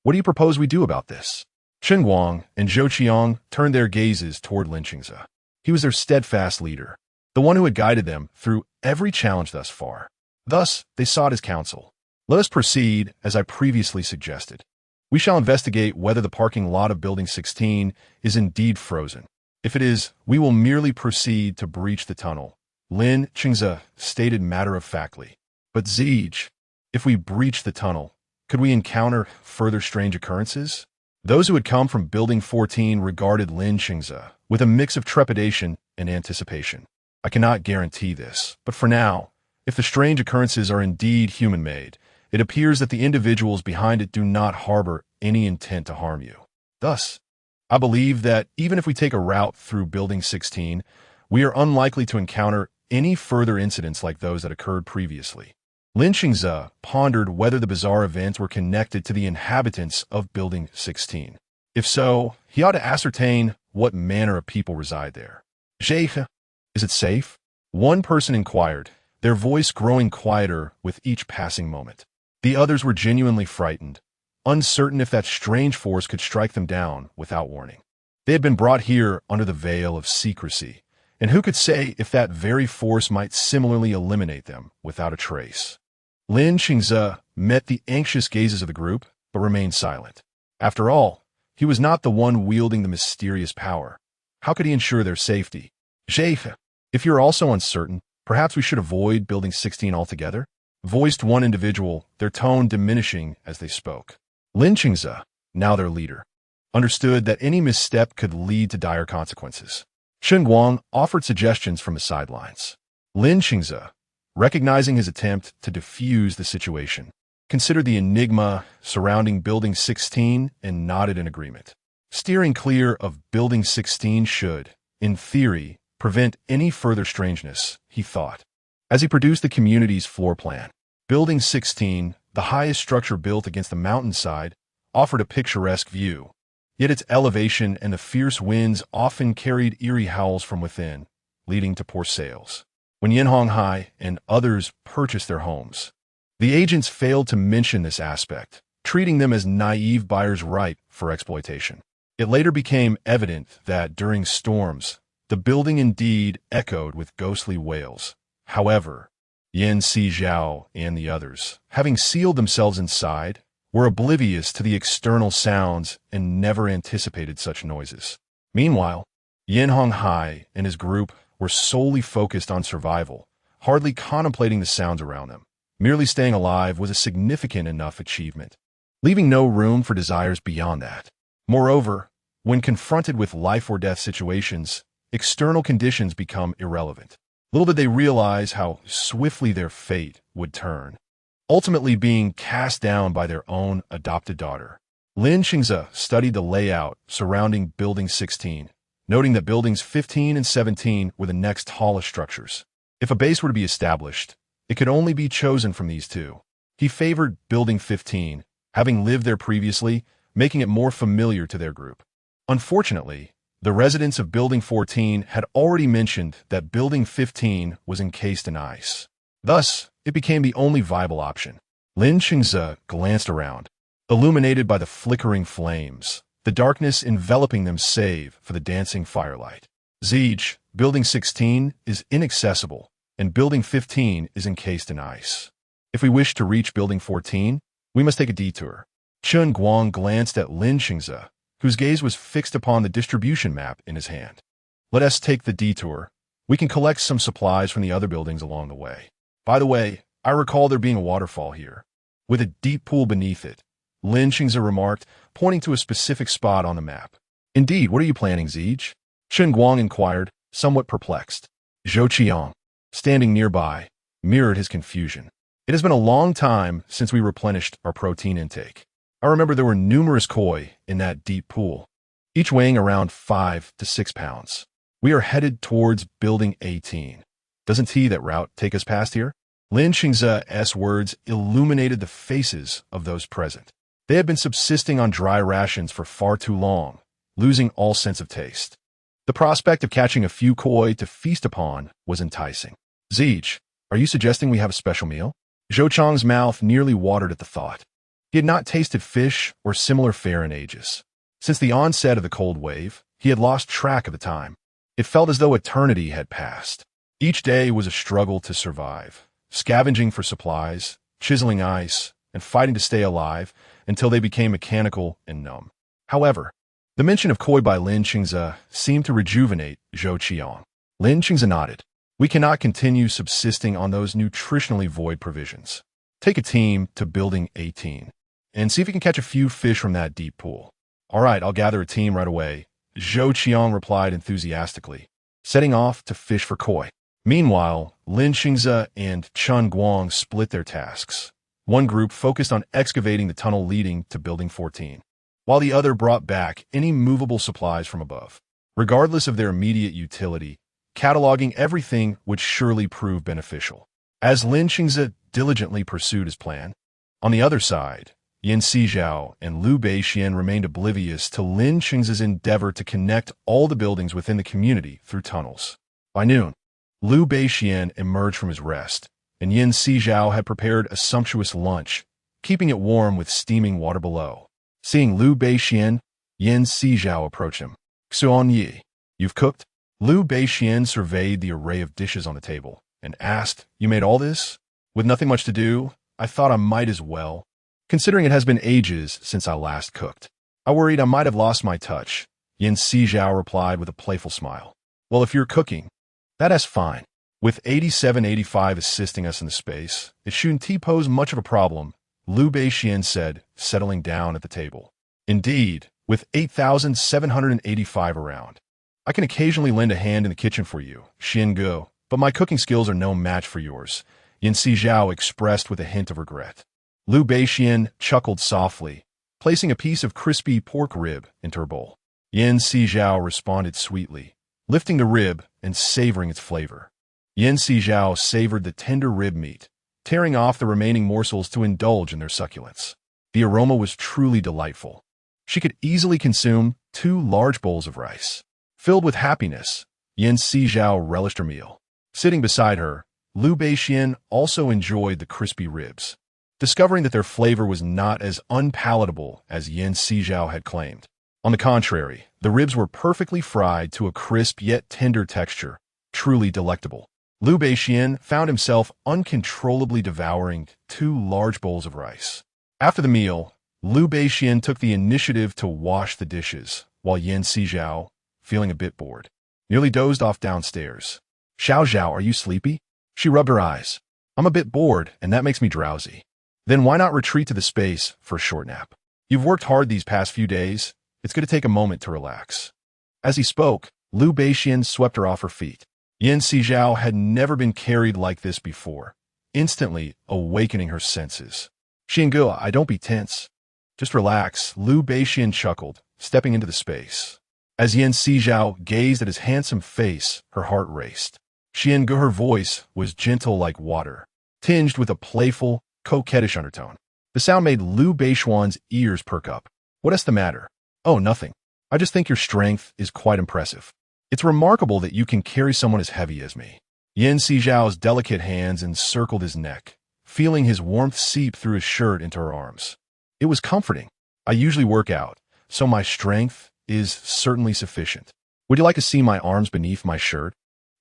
what do you propose we do about this? Chen Guang and Zhou Qiang turned their gazes toward Lin Qingze. He was their steadfast leader, the one who had guided them through every challenge thus far. Thus, they sought his counsel. Let us proceed as I previously suggested. We shall investigate whether the parking lot of Building 16 is indeed frozen. If it is, we will merely proceed to breach the tunnel, Lin Qingze stated matter-of-factly. But Siege, if we breach the tunnel, could we encounter further strange occurrences? Those who had come from Building 14 regarded Lin Qingze with a mix of trepidation and anticipation. I cannot guarantee this, but for now, if the strange occurrences are indeed human-made, it appears that the individuals behind it do not harbor any intent to harm you. Thus, I believe that even if we take a route through Building 16, we are unlikely to encounter any further incidents like those that occurred previously. Lin Qingze pondered whether the bizarre events were connected to the inhabitants of Building 16. If so, he ought to ascertain what manner of people reside there. Zhe, is it safe? One person inquired, their voice growing quieter with each passing moment. The others were genuinely frightened, uncertain if that strange force could strike them down without warning. They had been brought here under the veil of secrecy, and who could say if that very force might similarly eliminate them without a trace? Lin Qingze met the anxious gazes of the group, but remained silent. After all, he was not the one wielding the mysterious power. How could he ensure their safety? Zhe, if you're also uncertain, perhaps we should avoid Building 16 altogether? Voiced one individual, their tone diminishing as they spoke. Lin Qingze, now their leader, understood that any misstep could lead to dire consequences. Chen Guang offered suggestions from the sidelines. Lin Qingze, recognizing his attempt to defuse the situation, considered the enigma surrounding Building 16 and nodded in agreement. Steering clear of Building 16 should, in theory, prevent any further strangeness, he thought. As he produced the community's floor plan, Building 16, the highest structure built against the mountainside, offered a picturesque view. Yet its elevation and the fierce winds often carried eerie howls from within, leading to poor sales. When Yan Honghai and others purchased their homes, The agents failed to mention this aspect, treating them as naive buyers ripe for exploitation. It later became evident that during storms, the building indeed echoed with ghostly wails. However, Sizhao and the others, having sealed themselves inside, were oblivious to the external sounds and never anticipated such noises. Meanwhile, Honghai and his group were solely focused on survival, hardly contemplating the sounds around them. Merely staying alive was a significant enough achievement, leaving no room for desires beyond that. Moreover, when confronted with life or death situations, external conditions become irrelevant. Little did they realize how swiftly their fate would turn, ultimately being cast down by their own adopted daughter. Lin Xingze studied the layout surrounding Building 16, noting that Buildings 15 and 17 were the next tallest structures. If a base were to be established, it could only be chosen from these two. He favored Building 15, having lived there previously, making it more familiar to their group. Unfortunately, the residents of Building 14 had already mentioned that Building 15 was encased in ice. Thus, it became the only viable option. Lin Xingze glanced around, illuminated by the flickering flames, the darkness enveloping them save for the dancing firelight. Zijie, Building 16 is inaccessible, and Building 15 is encased in ice. If we wish to reach Building 14, we must take a detour. Chen Guang glanced at Lin Xingze, whose gaze was fixed upon the distribution map in his hand. Let us take the detour. We can collect some supplies from the other buildings along the way. By the way, I recall there being a waterfall here, with a deep pool beneath it, Lin Xingze remarked, pointing to a specific spot on the map. Indeed, what are you planning, Zijie? Chen Guang inquired, somewhat perplexed. Zhou Qiang, standing nearby, mirrored his confusion. It has been a long time since we replenished our protein intake. I remember there were numerous koi in that deep pool, each weighing around 5 to 6 pounds. We are headed towards Building 18. Doesn't that route take us past here? Lin Xingze's words illuminated the faces of those present. They had been subsisting on dry rations for far too long, losing all sense of taste. The prospect of catching a few koi to feast upon was enticing. Zijie, are you suggesting we have a special meal? Zhou Chang's mouth nearly watered at the thought. He had not tasted fish or similar fare in ages. Since the onset of the cold wave, he had lost track of the time. It felt as though eternity had passed. Each day was a struggle to survive, scavenging for supplies, chiseling ice, and fighting to stay alive until they became mechanical and numb. However, the mention of koi by Lin Xingze seemed to rejuvenate Zhou Qiang. Lin Xingze nodded. We cannot continue subsisting on those nutritionally void provisions. Take a team to Building 18 and see if you can catch a few fish from that deep pool. All right, I'll gather a team right away, Zhou Qiang replied enthusiastically, setting off to fish for koi. Meanwhile, Lin Xingze and Chen Guang split their tasks. One group focused on excavating the tunnel leading to Building 14, while the other brought back any movable supplies from above. Regardless of their immediate utility, cataloging everything would surely prove beneficial. As Lin Xingze diligently pursued his plan, on the other side, Sizhao and Liu Beixian remained oblivious to Lin Xingze's endeavor to connect all the buildings within the community through tunnels. By noon, Liu Beixian emerged from his rest, and Sizhao had prepared a sumptuous lunch, keeping it warm with steaming water below. Seeing Liu Beixian, Sizhao approached him. Xuan Yi, you've cooked? Liu Beixian surveyed the array of dishes on the table and asked, You made all this? With nothing much to do, I thought I might as well, considering it has been ages since I last cooked. I worried I might have lost my touch, Sizhao replied with a playful smile. Well, if you're cooking, that's fine. With 8785 assisting us in the space, it shouldn't pose much of a problem, Liu Beixian said, settling down at the table. Indeed, with 8,785 around, I can occasionally lend a hand in the kitchen for you, Xiangu, but my cooking skills are no match for yours, Sizhao expressed with a hint of regret. Liu Beixian chuckled softly, placing a piece of crispy pork rib into her bowl. Sizhao responded sweetly, lifting the rib and savoring its flavor. Sizhao savored the tender rib meat, tearing off the remaining morsels to indulge in their succulence. The aroma was truly delightful. She could easily consume 2 large bowls of rice. Filled with happiness, Sizhao relished her meal. Sitting beside her, Liu Beixian also enjoyed the crispy ribs. discovering that their flavor was not as unpalatable as Yin Sizhao had claimed. On the contrary, the ribs were perfectly fried to a crisp yet tender texture, truly delectable. Liu Beixian found himself uncontrollably devouring 2 large bowls of rice. After the meal, Liu Beixian took the initiative to wash the dishes, while Yin Sizhao, feeling a bit bored, nearly dozed off downstairs. Xiao, are you sleepy? She rubbed her eyes. I'm a bit bored, and that makes me drowsy. Then why not retreat to the space for a short nap? You've worked hard these past few days. It's going to take a moment to relax. As he spoke, Liu Beixian swept her off her feet. Yin Sizhao had never been carried like this before, instantly awakening her senses. Xiangu, don't be tense. Just relax, Liu Beixian chuckled, stepping into the space. As Yin Sizhao gazed at his handsome face, her heart raced. Xiangu, her voice was gentle like water, tinged with a playful, coquettish undertone. The sound made Liu Beixian's ears perk up. What's the matter? Oh, nothing. I just think your strength is quite impressive. It's remarkable that you can carry someone as heavy as me. Yin Sizhao's delicate hands encircled his neck, feeling his warmth seep through his shirt into her arms. It was comforting. I usually work out, so my strength is certainly sufficient. Would you like to see my arms beneath my shirt?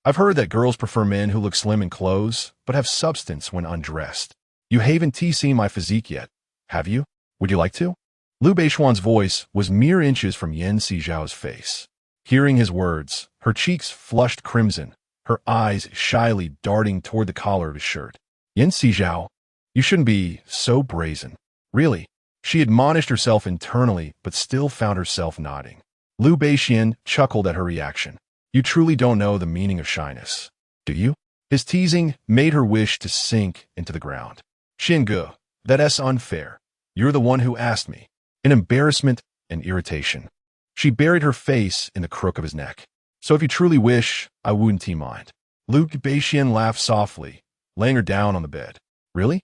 I've heard that girls prefer men who look slim in clothes, but have substance when undressed. You haven't seen my physique yet, have you? Would you like to? Liu Beixian's voice was mere inches from Yin Sizhao's face. Hearing his words, her cheeks flushed crimson, her eyes shyly darting toward the collar of his shirt. Yin Sizhao, you shouldn't be so brazen. Really? She admonished herself internally, but still found herself nodding. Liu Beixian chuckled at her reaction. You truly don't know the meaning of shyness, do you? His teasing made her wish to sink into the ground. Xingu, that's unfair. You're the one who asked me. In embarrassment and irritation, she buried her face in the crook of his neck. So if you truly wish, I wouldn't mind. Liu Beixian laughed softly, laying her down on the bed. Really?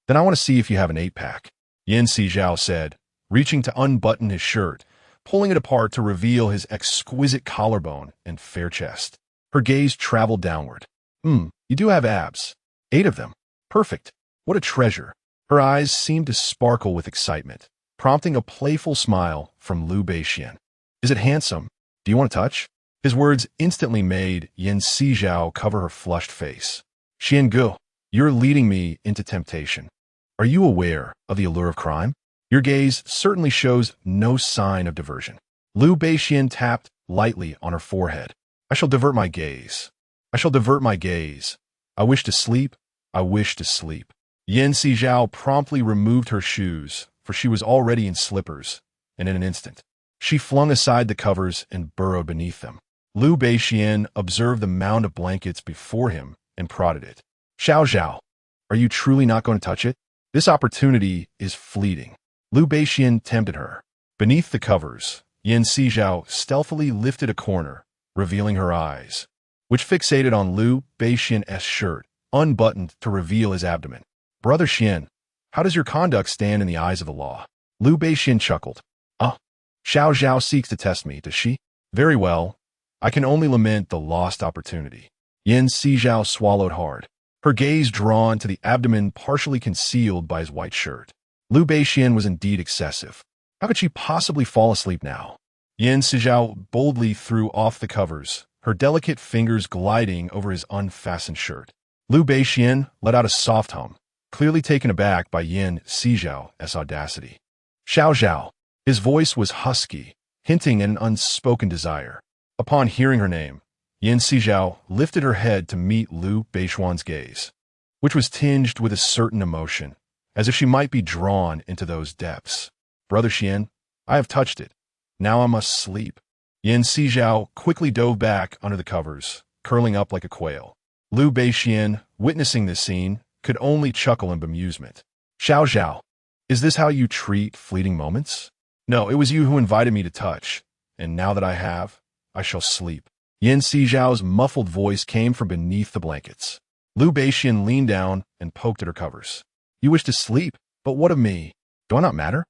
Then I want to see if you have an 8-pack. Yin Sizhao said, reaching to unbutton his shirt, pulling it apart to reveal his exquisite collarbone and fair chest. Her gaze traveled downward. You do have abs. 8 of them. Perfect. What a treasure. Her eyes seemed to sparkle with excitement, prompting a playful smile from Liu Beixian. Is it handsome? Do you want to touch? His words instantly made Yin Sizhao cover her flushed face. Xiangu, you're leading me into temptation. Are you aware of the allure of crime? Your gaze certainly shows no sign of diversion. Liu Beixian tapped lightly on her forehead. I shall divert my gaze. I shall divert my gaze. I wish to sleep. I wish to sleep. Yin Sizhao promptly removed her shoes, for she was already in slippers, and in an instant, she flung aside the covers and burrowed beneath them. Liu Beixian observed the mound of blankets before him and prodded it. Xiao, are you truly not going to touch it? This opportunity is fleeting. Liu Beixian tempted her. Beneath the covers, Yin Sizhao stealthily lifted a corner, revealing her eyes, which fixated on Liu Beixian's shirt, unbuttoned to reveal his abdomen. Brother Xian, how does your conduct stand in the eyes of the law? Liu Beixian chuckled. Xiao seeks to test me, does she? Very well. I can only lament the lost opportunity. Yin Sizhao swallowed hard, her gaze drawn to the abdomen partially concealed by his white shirt. Liu Beixian was indeed excessive. How could she possibly fall asleep now? Yin Sizhao boldly threw off the covers, her delicate fingers gliding over his unfastened shirt. Liu Beixian let out a soft hum, clearly taken aback by Yin Sizhao's audacity. Xiao. His voice was husky, hinting at an unspoken desire. Upon hearing her name, Yin Sizhao lifted her head to meet Liu Beixian's gaze, which was tinged with a certain emotion, as if she might be drawn into those depths. Brother Xian, I have touched it. Now I must sleep. Yin Sizhao quickly dove back under the covers, curling up like a quail. Liu Beixian, witnessing this scene, could only chuckle in bemusement. Xiao, is this how you treat fleeting moments? No, it was you who invited me to touch, and now that I have, I shall sleep. Yin Sizhao's muffled voice came from beneath the blankets. Liu Beixian leaned down and poked at her covers. You wish to sleep, but what of me? Do I not matter?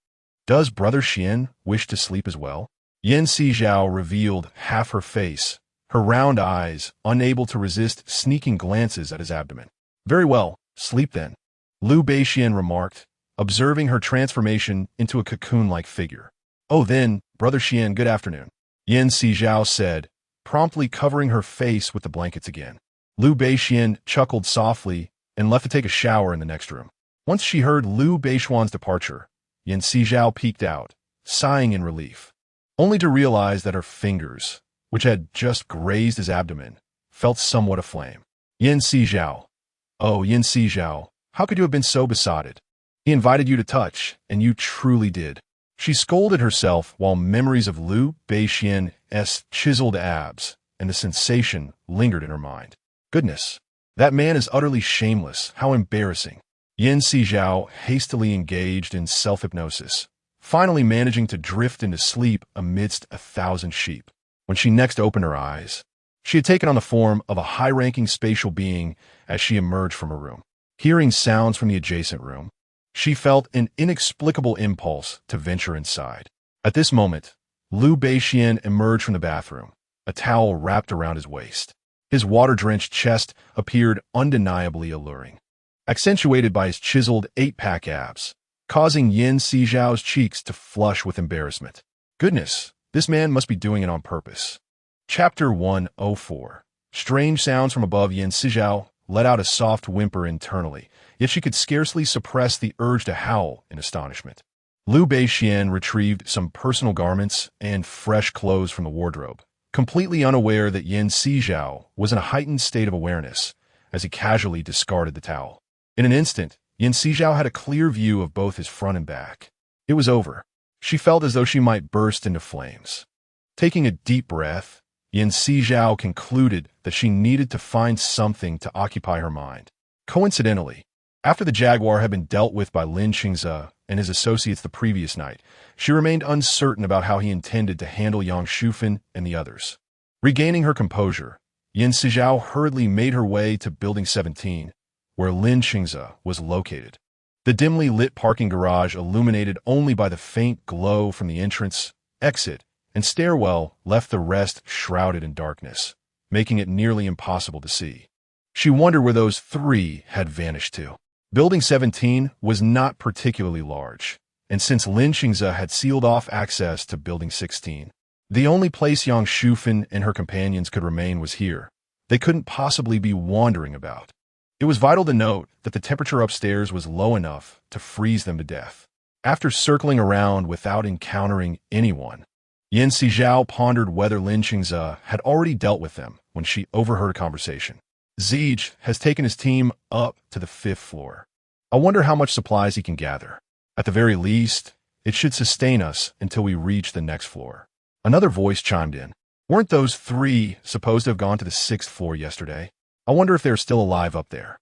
Does Brother Xian wish to sleep as well? Yin Sizhao revealed half her face, her round eyes unable to resist sneaking glances at his abdomen. Very well, sleep then, Liu Beixian remarked, observing her transformation into a cocoon-like figure. "Oh then, Brother Xian, good afternoon," Sizhao said, promptly covering her face with the blankets again. Liu Beixian chuckled softly and left to take a shower in the next room. Once she heard Liu Beixuan's departure, Sizhao peeked out, sighing in relief, only to realize that her fingers, which had just grazed his abdomen, felt somewhat aflame. Sizhao. "Oh, Sizhao, how could you have been so besotted? He invited you to touch, and you truly did." She scolded herself while memories of Liu Beixian's chiseled abs and the sensation lingered in her mind. Goodness, that man is utterly shameless. How embarrassing. Sizhao hastily engaged in self-hypnosis, finally managing to drift into sleep amidst 1,000 sheep. When she next opened her eyes, she had taken on the form of a high-ranking spatial being as she emerged from her room. Hearing sounds from the adjacent room, she felt an inexplicable impulse to venture inside. At this moment, Liu Beixian emerged from the bathroom, a towel wrapped around his waist. His water-drenched chest appeared undeniably alluring, accentuated by his chiseled 8-pack abs, causing Sizhao's cheeks to flush with embarrassment. Goodness, this man must be doing it on purpose. Chapter 104. Strange sounds from above. Sizhao let out a soft whimper internally, yet she could scarcely suppress the urge to howl in astonishment. Liu Beixian retrieved some personal garments and fresh clothes from the wardrobe, completely unaware that Sizhao was in a heightened state of awareness as he casually discarded the towel. In an instant, Sizhao had a clear view of both his front and back. It was over. She felt as though she might burst into flames. Taking a deep breath, Sizhao concluded that she needed to find something to occupy her mind. Coincidentally, after the jaguar had been dealt with by Lin Qingze and his associates the previous night, she remained uncertain about how he intended to handle Yang Shufan and the others. Regaining her composure, Sizhao hurriedly made her way to Building 17, where Lin Qingze was located. The dimly lit parking garage, illuminated only by the faint glow from the entrance, exit, and stairwell, left the rest shrouded in darkness, making it nearly impossible to see. She wondered where those three had vanished to. Building 17 was not particularly large, and since Lin Qingze had sealed off access to Building 16, the only place Yang Shufan and her companions could remain was here. They couldn't possibly be wandering about. It was vital to note that the temperature upstairs was low enough to freeze them to death. After circling around without encountering anyone, Sizhao pondered whether Lin Qingze had already dealt with them when she overheard a conversation. "Zij has taken his team up to the 5th floor. I wonder how much supplies he can gather. At the very least, it should sustain us until we reach the next floor." Another voice chimed in. "Weren't those three supposed to have gone to the 6th floor yesterday? I wonder if they're still alive up there."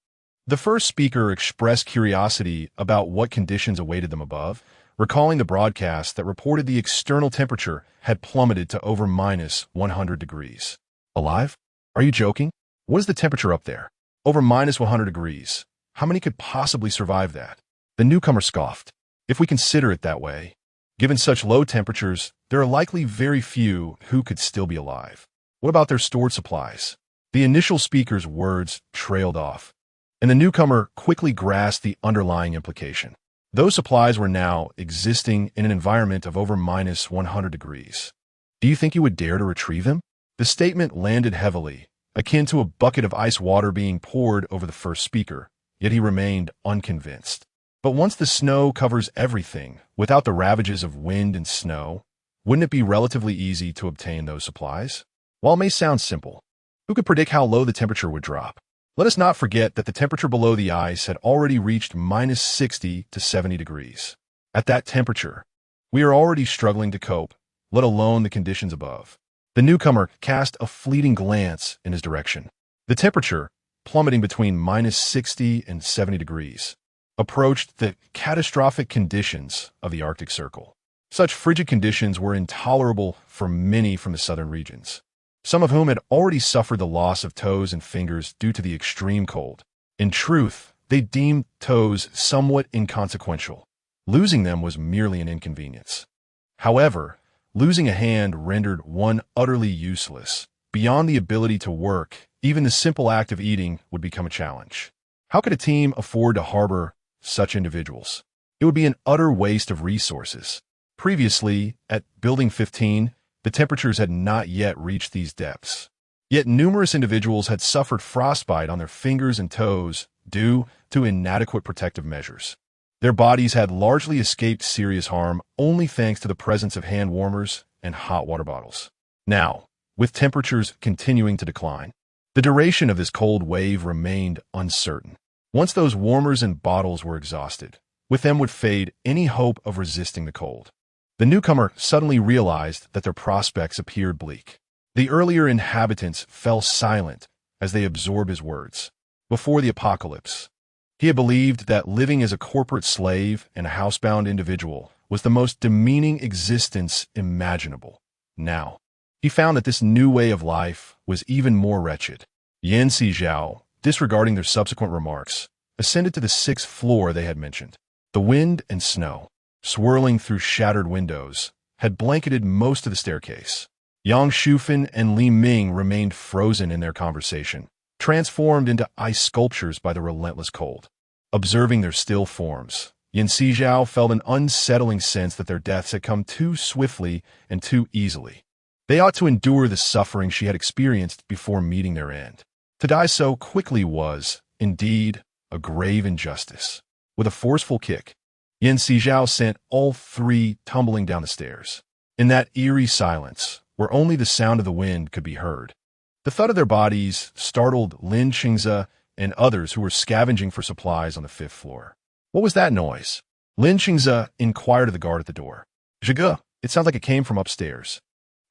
The first speaker expressed curiosity about what conditions awaited them above, recalling the broadcast that reported the external temperature had plummeted to over -100 degrees. "Alive? Are you joking? What is the temperature up there? Over -100 degrees. How many could possibly survive that?" The newcomer scoffed. "If we consider it that way, given such low temperatures, there are likely very few who could still be alive. What about their stored supplies?" The initial speaker's words trailed off, and the newcomer quickly grasped the underlying implication. Those supplies were now existing in an environment of over -100 degrees. "Do you think you would dare to retrieve them?" The statement landed heavily, akin to a bucket of ice water being poured over the first speaker, yet he remained unconvinced. "But once the snow covers everything, without the ravages of wind and snow, wouldn't it be relatively easy to obtain those supplies? While it may sound simple, who could predict how low the temperature would drop? Let us not forget that the temperature below the ice had already reached -60 to 70 degrees. At that temperature, we are already struggling to cope, let alone the conditions above." The newcomer cast a fleeting glance in his direction. The temperature, plummeting between -60 and 70 degrees, approached the catastrophic conditions of the Arctic Circle. Such frigid conditions were intolerable for many from the southern regions, some of whom had already suffered the loss of toes and fingers due to the extreme cold. In truth, they deemed toes somewhat inconsequential. Losing them was merely an inconvenience. However, losing a hand rendered one utterly useless. Beyond the ability to work, even the simple act of eating would become a challenge. How could a team afford to harbor such individuals? It would be an utter waste of resources. Previously, at Building 15, the temperatures had not yet reached these depths. Yet numerous individuals had suffered frostbite on their fingers and toes due to inadequate protective measures. Their bodies had largely escaped serious harm only thanks to the presence of hand warmers and hot water bottles. Now, with temperatures continuing to decline, the duration of this cold wave remained uncertain. Once those warmers and bottles were exhausted, with them would fade any hope of resisting the cold. The newcomer suddenly realized that their prospects appeared bleak. The earlier inhabitants fell silent as they absorbed his words. Before the apocalypse, he had believed that living as a corporate slave and a housebound individual was the most demeaning existence imaginable. Now, he found that this new way of life was even more wretched. Yan Sizhao, disregarding their subsequent remarks, ascended to the 6th floor they had mentioned. The wind and snow, swirling through shattered windows, had blanketed most of the staircase. Yang Shufan and Li Ming remained frozen in their conversation, transformed into ice sculptures by the relentless cold. Observing their still forms, Yan Sizhao felt an unsettling sense that their deaths had come too swiftly and too easily. They ought to endure the suffering she had experienced before meeting their end. To die so quickly was, indeed, a grave injustice. With a forceful kick, Yan Sizhao sent all three tumbling down the stairs. In that eerie silence, where only the sound of the wind could be heard, the thud of their bodies startled Lin Qingze and others who were scavenging for supplies on the 5th floor. What was that noise? Lin Qingze inquired of the guard at the door. Zhige, it sounds like it came from upstairs.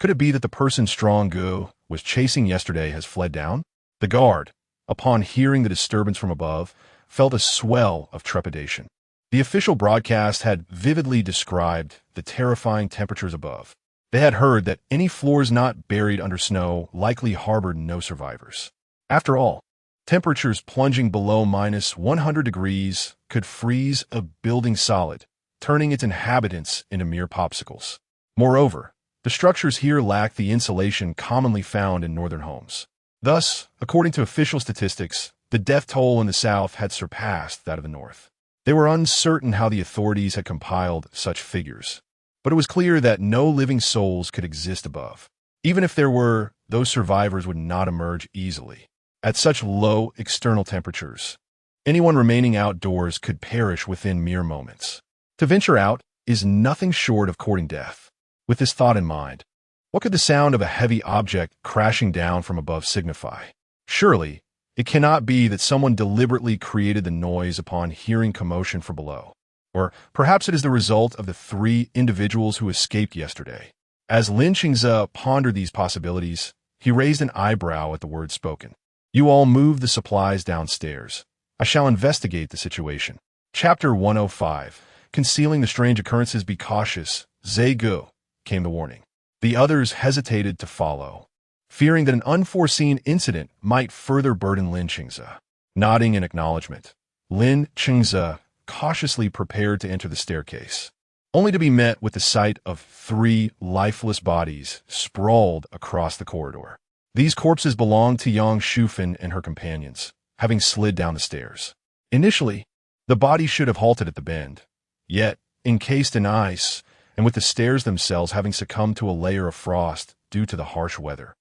Could it be that the person Strong Gu was chasing yesterday has fled down? The guard, upon hearing the disturbance from above, felt a swell of trepidation. The official broadcast had vividly described the terrifying temperatures above. They had heard that any floors not buried under snow likely harbored no survivors. After all, temperatures plunging below -100 degrees could freeze a building solid, turning its inhabitants into mere popsicles. Moreover, the structures here lacked the insulation commonly found in northern homes. Thus, according to official statistics, the death toll in the south had surpassed that of the north. They were uncertain how the authorities had compiled such figures, but it was clear that no living souls could exist above. Even if there were, those survivors would not emerge easily. At such low external temperatures, anyone remaining outdoors could perish within mere moments. To venture out is nothing short of courting death. With this thought in mind, what could the sound of a heavy object crashing down from above signify? Surely, it cannot be that someone deliberately created the noise upon hearing commotion from below. Or perhaps it is the result of the 3 individuals who escaped yesterday. As Lin Qingze pondered these possibilities, he raised an eyebrow at the words spoken. You all move the supplies downstairs. I shall investigate the situation. Chapter 105. Concealing the strange occurrences, be cautious. Zhe, came the warning. The others hesitated to follow, fearing that an unforeseen incident might further burden Lin Qingze. Nodding in acknowledgement, Lin Qingze cautiously prepared to enter the staircase, only to be met with the sight of 3 lifeless bodies sprawled across the corridor. These corpses belonged to Yang Shufan and her companions, having slid down the stairs. Initially, the bodies should have halted at the bend, yet, encased in ice, and with the stairs themselves having succumbed to a layer of frost due to the harsh weather,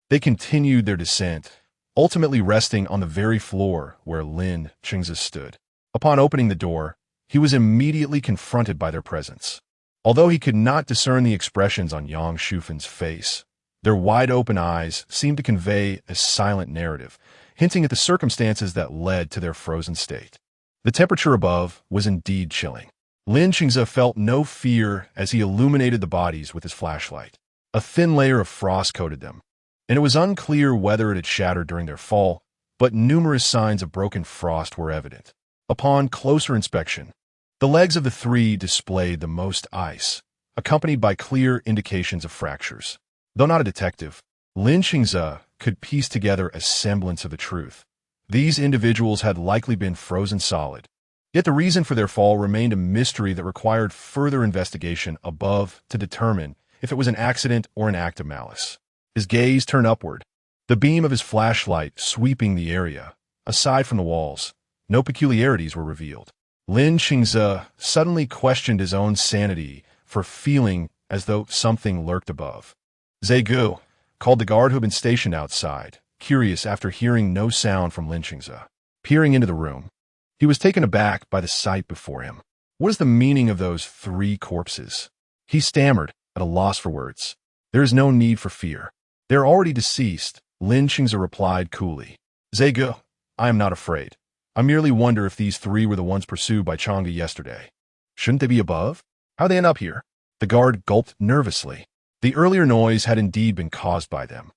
they continued their descent, ultimately resting on the very floor where Lin Qingze stood. Upon opening the door, he was immediately confronted by their presence. Although he could not discern the expressions on Yang Shufan's face, their wide-open eyes seemed to convey a silent narrative, hinting at the circumstances that led to their frozen state. The temperature above was indeed chilling. Lin Qingze felt no fear as he illuminated the bodies with his flashlight. A thin layer of frost coated them, and it was unclear whether it had shattered during their fall, but numerous signs of broken frost were evident. Upon closer inspection, the legs of the 3 displayed the most ice, accompanied by clear indications of fractures. Though not a detective, Lin Qingze could piece together a semblance of the truth. These individuals had likely been frozen solid, yet the reason for their fall remained a mystery that required further investigation above to determine if it was an accident or an act of malice. His gaze turned upward, the beam of his flashlight sweeping the area. Aside from the walls, no peculiarities were revealed. Lin Qingze suddenly questioned his own sanity for feeling as though something lurked above. Zegu called the guard who had been stationed outside, curious after hearing no sound from Lin Qingze. Peering into the room, he was taken aback by the sight before him. What is the meaning of those 3 corpses? He stammered, at a loss for words. There is no need for fear. They are already deceased, Lin Qingze replied coolly. Zegu, I am not afraid. I merely wonder if these 3 were the ones pursued by Chang'e yesterday. Shouldn't they be above? How'd they end up here? The guard gulped nervously. The earlier noise had indeed been caused by them,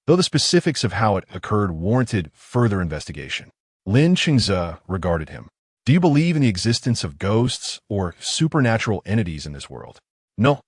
though the specifics of how it occurred warranted further investigation. Lin Qingze regarded him. Do you believe in the existence of ghosts or supernatural entities in this world? No.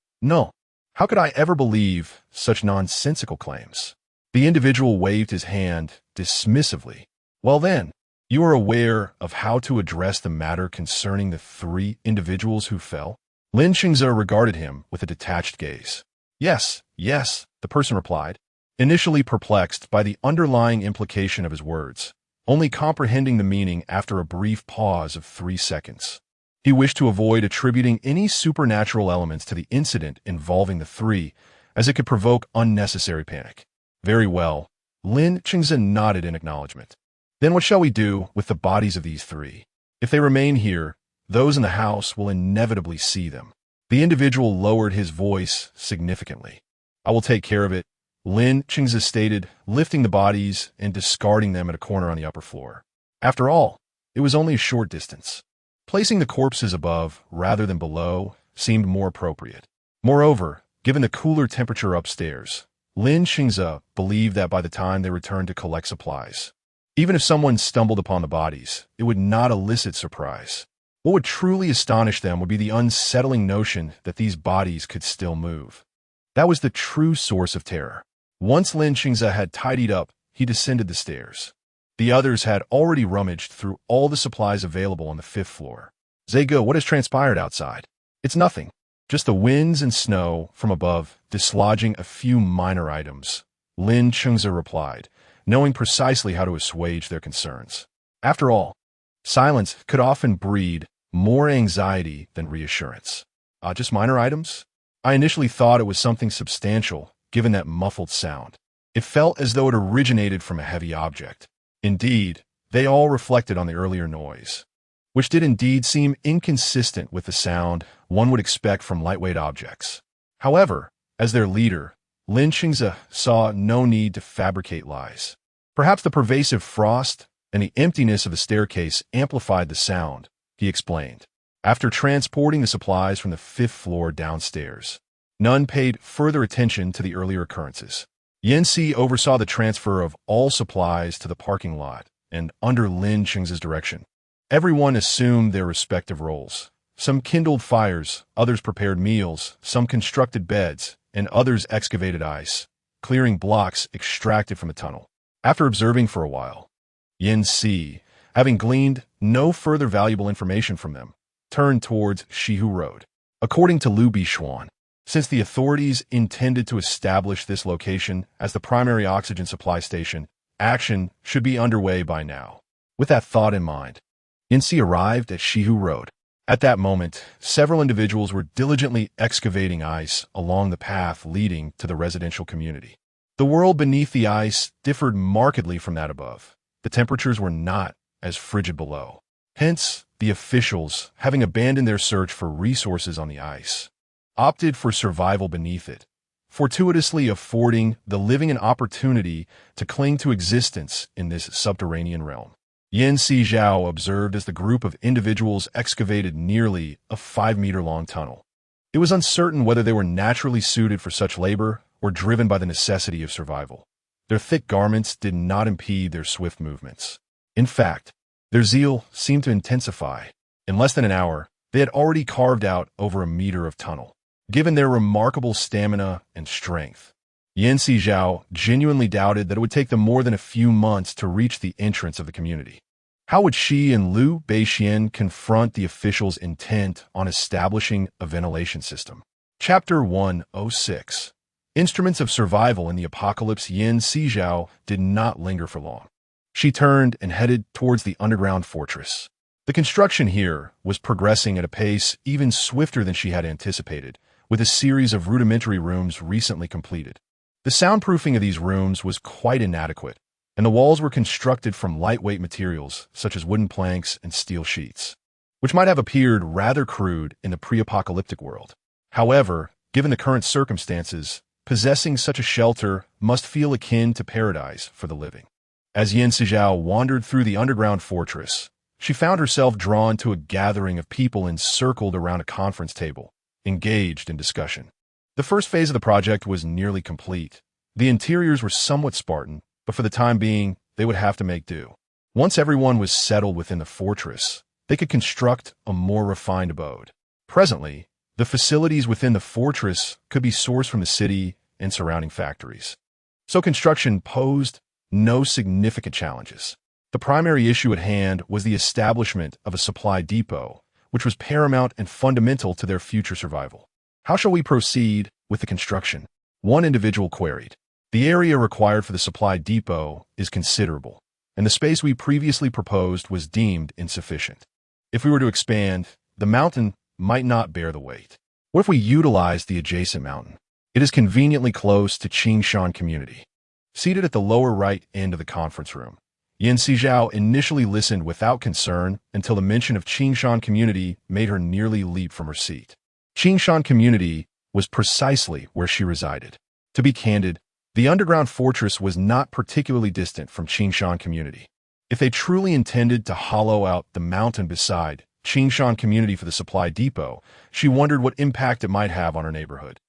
How could I ever believe such nonsensical claims? The individual waved his hand dismissively. Well then, you are aware of how to address the matter concerning the 3 individuals who fell? Lin Qingze regarded him with a detached gaze. Yes, the person replied, initially perplexed by the underlying implication of his words, only comprehending the meaning after a brief pause of 3 seconds. He wished to avoid attributing any supernatural elements to the incident involving the 3, as it could provoke unnecessary panic. Very well, Lin Qingze nodded in acknowledgement. Then what shall we do with the bodies of these 3? If they remain here, those in the house will inevitably see them. The individual lowered his voice significantly. I will take care of it, Lin Qingze stated, lifting the bodies and discarding them at a corner on the upper floor. After all, it was only a short distance. Placing the corpses above rather than below seemed more appropriate. Moreover, given the cooler temperature upstairs, Lin Qingze believed that by the time they returned to collect supplies, even if someone stumbled upon the bodies, it would not elicit surprise. What would truly astonish them would be the unsettling notion that these bodies could still move. That was the true source of terror. Once Lin Qingze had tidied up, he descended the stairs. The others had already rummaged through all the supplies available on the 5th floor. Zegu, what has transpired outside? It's nothing. Just the winds and snow from above dislodging a few minor items, Lin Qingze replied, knowing precisely how to assuage their concerns. After all, silence could often breed more anxiety than reassurance. Just minor items? I initially thought it was something substantial, given that muffled sound. It felt as though it originated from a heavy object. Indeed, they all reflected on the earlier noise, which did indeed seem inconsistent with the sound one would expect from lightweight objects. However, as their leader, Lin Qingze saw no need to fabricate lies. Perhaps the pervasive frost and the emptiness of the staircase amplified the sound, he explained. After transporting the supplies from the 5th floor downstairs, none paid further attention to the earlier occurrences. Yanxi oversaw the transfer of all supplies to the parking lot and under Lin Qingze's direction. Everyone assumed their respective roles. Some kindled fires, others prepared meals, some constructed beds, and others excavated ice, clearing blocks extracted from the tunnel. After observing for a while, Yanxi, having gleaned no further valuable information from them, turned towards Shihu Road. According to Liu Bishuan, since the authorities intended to establish this location as the primary oxygen supply station, action should be underway by now. With that thought in mind, Yanxi arrived at Shihu Road. At that moment, several individuals were diligently excavating ice along the path leading to the residential community. The world beneath the ice differed markedly from that above. The temperatures were not as frigid below. Hence, the officials, having abandoned their search for resources on the ice, opted for survival beneath it, fortuitously affording the living an opportunity to cling to existence in this subterranean realm. Sizhao observed as the group of individuals excavated nearly a 5-meter-long tunnel. It was uncertain whether they were naturally suited for such labor or driven by the necessity of survival. Their thick garments did not impede their swift movements. In fact, their zeal seemed to intensify. In less than an hour, they had already carved out over a meter of tunnel. Given their remarkable stamina and strength, Sizhao genuinely doubted that it would take them more than a few months to reach the entrance of the community. How would she and Liu Beixian confront the officials' intent on establishing a ventilation system? Chapter 106. Instruments of Survival in the Apocalypse. Sizhao did not linger for long. She turned and headed towards the underground fortress. The construction here was progressing at a pace even swifter than she had anticipated, with a series of rudimentary rooms recently completed. The soundproofing of these rooms was quite inadequate, and the walls were constructed from lightweight materials such as wooden planks and steel sheets, which might have appeared rather crude in the pre-apocalyptic world. However, given the current circumstances, possessing such a shelter must feel akin to paradise for the living. As Sizhao wandered through the underground fortress, she found herself drawn to a gathering of people encircled around a conference table, engaged in discussion. The first phase of the project was nearly complete. The interiors were somewhat Spartan, but for the time being, they would have to make do. Once everyone was settled within the fortress, they could construct a more refined abode. Presently, the facilities within the fortress could be sourced from the city and surrounding factories. So construction posed no significant challenges. The primary issue at hand was the establishment of a supply depot, which was paramount and fundamental to their future survival. How shall we proceed with the construction? One individual queried. The area required for the supply depot is considerable, and the space we previously proposed was deemed insufficient. If we were to expand, the mountain might not bear the weight. What if we utilized the adjacent mountain? It is conveniently close to Qingshan community. Seated at the lower right end of the conference room, Sizhao initially listened without concern until the mention of Qingshan community made her nearly leap from her seat. Qingshan community was precisely where she resided. To be candid, the underground fortress was not particularly distant from Qingshan community. If they truly intended to hollow out the mountain beside Qingshan community for the supply depot, she wondered what impact it might have on her neighborhood.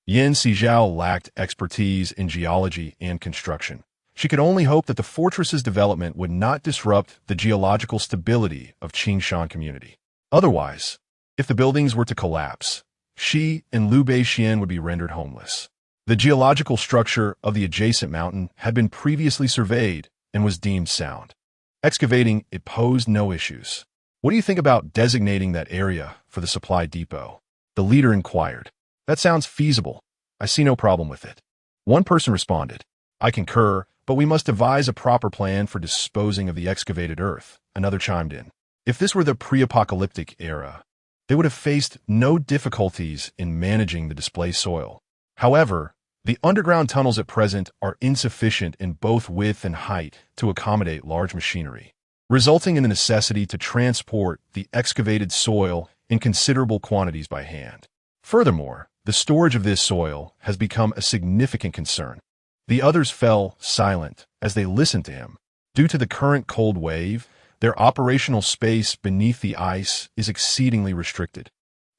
Sizhao lacked expertise in geology and construction. She could only hope that the fortress's development would not disrupt the geological stability of Qingshan community. Otherwise, if the buildings were to collapse, she and Liu Beixian would be rendered homeless. The geological structure of the adjacent mountain had been previously surveyed and was deemed sound. Excavating it posed no issues. What do you think about designating that area for the supply depot? The leader inquired. That sounds feasible. I see no problem with it. One person responded. I concur, but we must devise a proper plan for disposing of the excavated earth, another chimed in. If this were the pre-apocalyptic era, they would have faced no difficulties in managing the displaced soil. However, the underground tunnels at present are insufficient in both width and height to accommodate large machinery, resulting in the necessity to transport the excavated soil in considerable quantities by hand. Furthermore, the storage of this soil has become a significant concern. The others fell silent as they listened to him. Due to the current cold wave, their operational space beneath the ice is exceedingly restricted,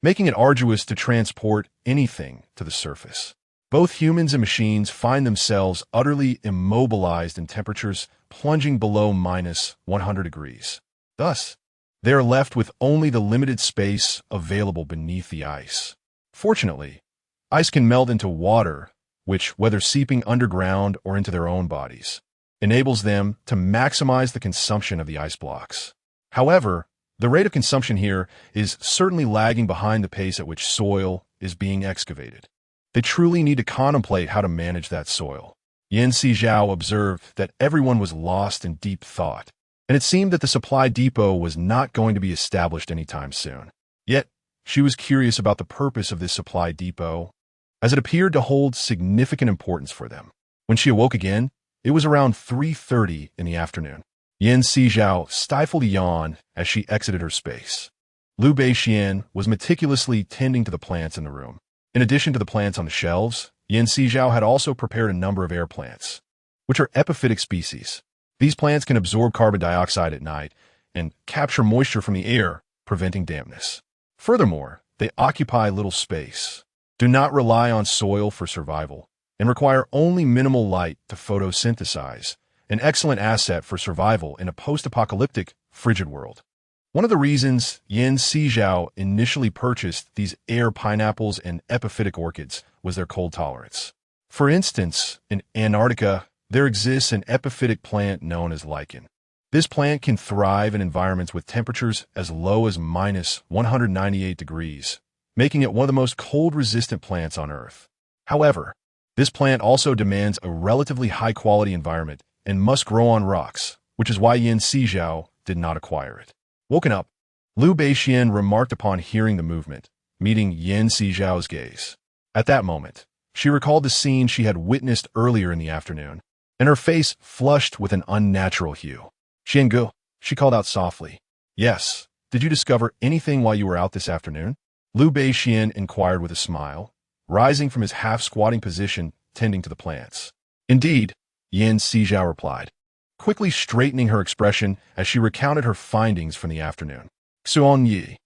making it arduous to transport anything to the surface. Both humans and machines find themselves utterly immobilized in temperatures plunging below -100 degrees. Thus, they are left with only the limited space available beneath the ice. Fortunately, ice can melt into water, which, whether seeping underground or into their own bodies, enables them to maximize the consumption of the ice blocks. However, the rate of consumption here is certainly lagging behind the pace at which soil is being excavated. They truly need to contemplate how to manage that soil. Sizhao observed that everyone was lost in deep thought, and it seemed that the supply depot was not going to be established anytime soon. Yet, she was curious about the purpose of this supply depot, as it appeared to hold significant importance for them. When she awoke again, it was around 3:30 in the afternoon. Sizhao stifled a yawn as she exited her space. Liu Beixian was meticulously tending to the plants in the room. In addition to the plants on the shelves, Sizhao had also prepared a number of air plants, which are epiphytic species. These plants can absorb carbon dioxide at night and capture moisture from the air, preventing dampness. Furthermore, they occupy little space, do not rely on soil for survival, and require only minimal light to photosynthesize, an excellent asset for survival in a post-apocalyptic, frigid world. One of the reasons Sizhao initially purchased these air pineapples and epiphytic orchids was their cold tolerance. For instance, in Antarctica, there exists an epiphytic plant known as lichen. This plant can thrive in environments with temperatures as low as -198 degrees, making it one of the most cold-resistant plants on Earth. However, this plant also demands a relatively high-quality environment and must grow on rocks, which is why Sizhao did not acquire it. Woken up, Liu Beixian remarked upon hearing the movement, meeting Yan Sizhao's gaze. At that moment, she recalled the scene she had witnessed earlier in the afternoon, and her face flushed with an unnatural hue. "Xiangu," she called out softly. "Yes. Did you discover anything while you were out this afternoon?" Liu Beixian inquired with a smile, rising from his half-squatting position tending to the plants. "Indeed," Yan Sizhao replied, quickly straightening her expression as she recounted her findings from the afternoon. "Xuan Yi,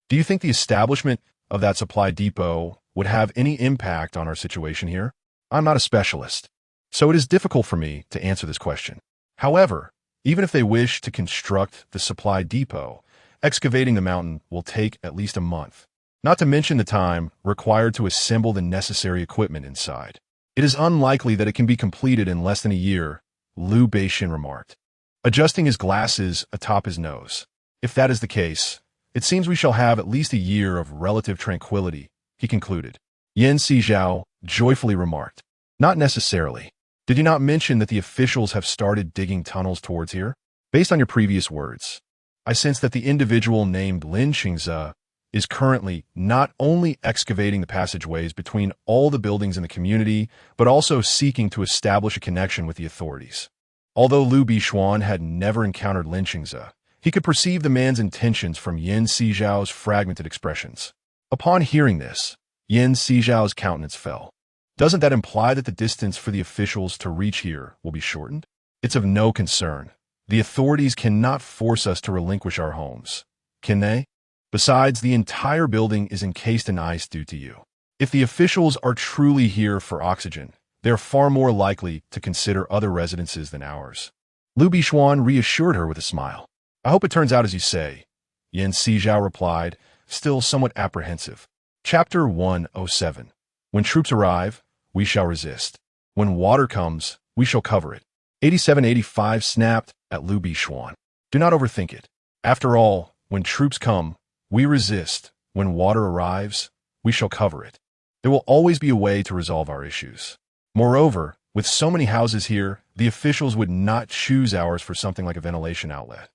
do you think the establishment of that supply depot would have any impact on our situation here? I'm not a specialist, so it is difficult for me to answer this question. However, even if they wish to construct the supply depot, excavating the mountain will take at least a month, not to mention the time required to assemble the necessary equipment inside. It is unlikely that it can be completed in less than a year," Liu Beixian remarked, adjusting his glasses atop his nose. "If that is the case, it seems we shall have at least a year of relative tranquility," he concluded. Yan Sizhao joyfully remarked, "Not necessarily. Did you not mention that the officials have started digging tunnels towards here? Based on your previous words, I sense that the individual named Lin Qingze is currently not only excavating the passageways between all the buildings in the community, but also seeking to establish a connection with the authorities." Although Liu Beixian had never encountered Lin Qingze, he could perceive the man's intentions from Yan Sizhao's fragmented expressions. Upon hearing this, Yan Sizhao's countenance fell. "Doesn't that imply that the distance for the officials to reach here will be shortened? It's of no concern. The authorities cannot force us to relinquish our homes, can they? Besides, the entire building is encased in ice due to you. If the officials are truly here for oxygen, they are far more likely to consider other residences than ours." Liu Beixian reassured her with a smile. "I hope it turns out as you say," Yan Sizhao replied, still somewhat apprehensive. Chapter 107. When troops arrive, we shall resist. When water comes, we shall cover it. 8785 snapped at Liu Beixian. "Do not overthink it. After all, when troops come, we resist. When water arrives, we shall cover it. There will always be a way to resolve our issues. Moreover, with so many houses here, the officials would not choose ours for something like a ventilation outlet.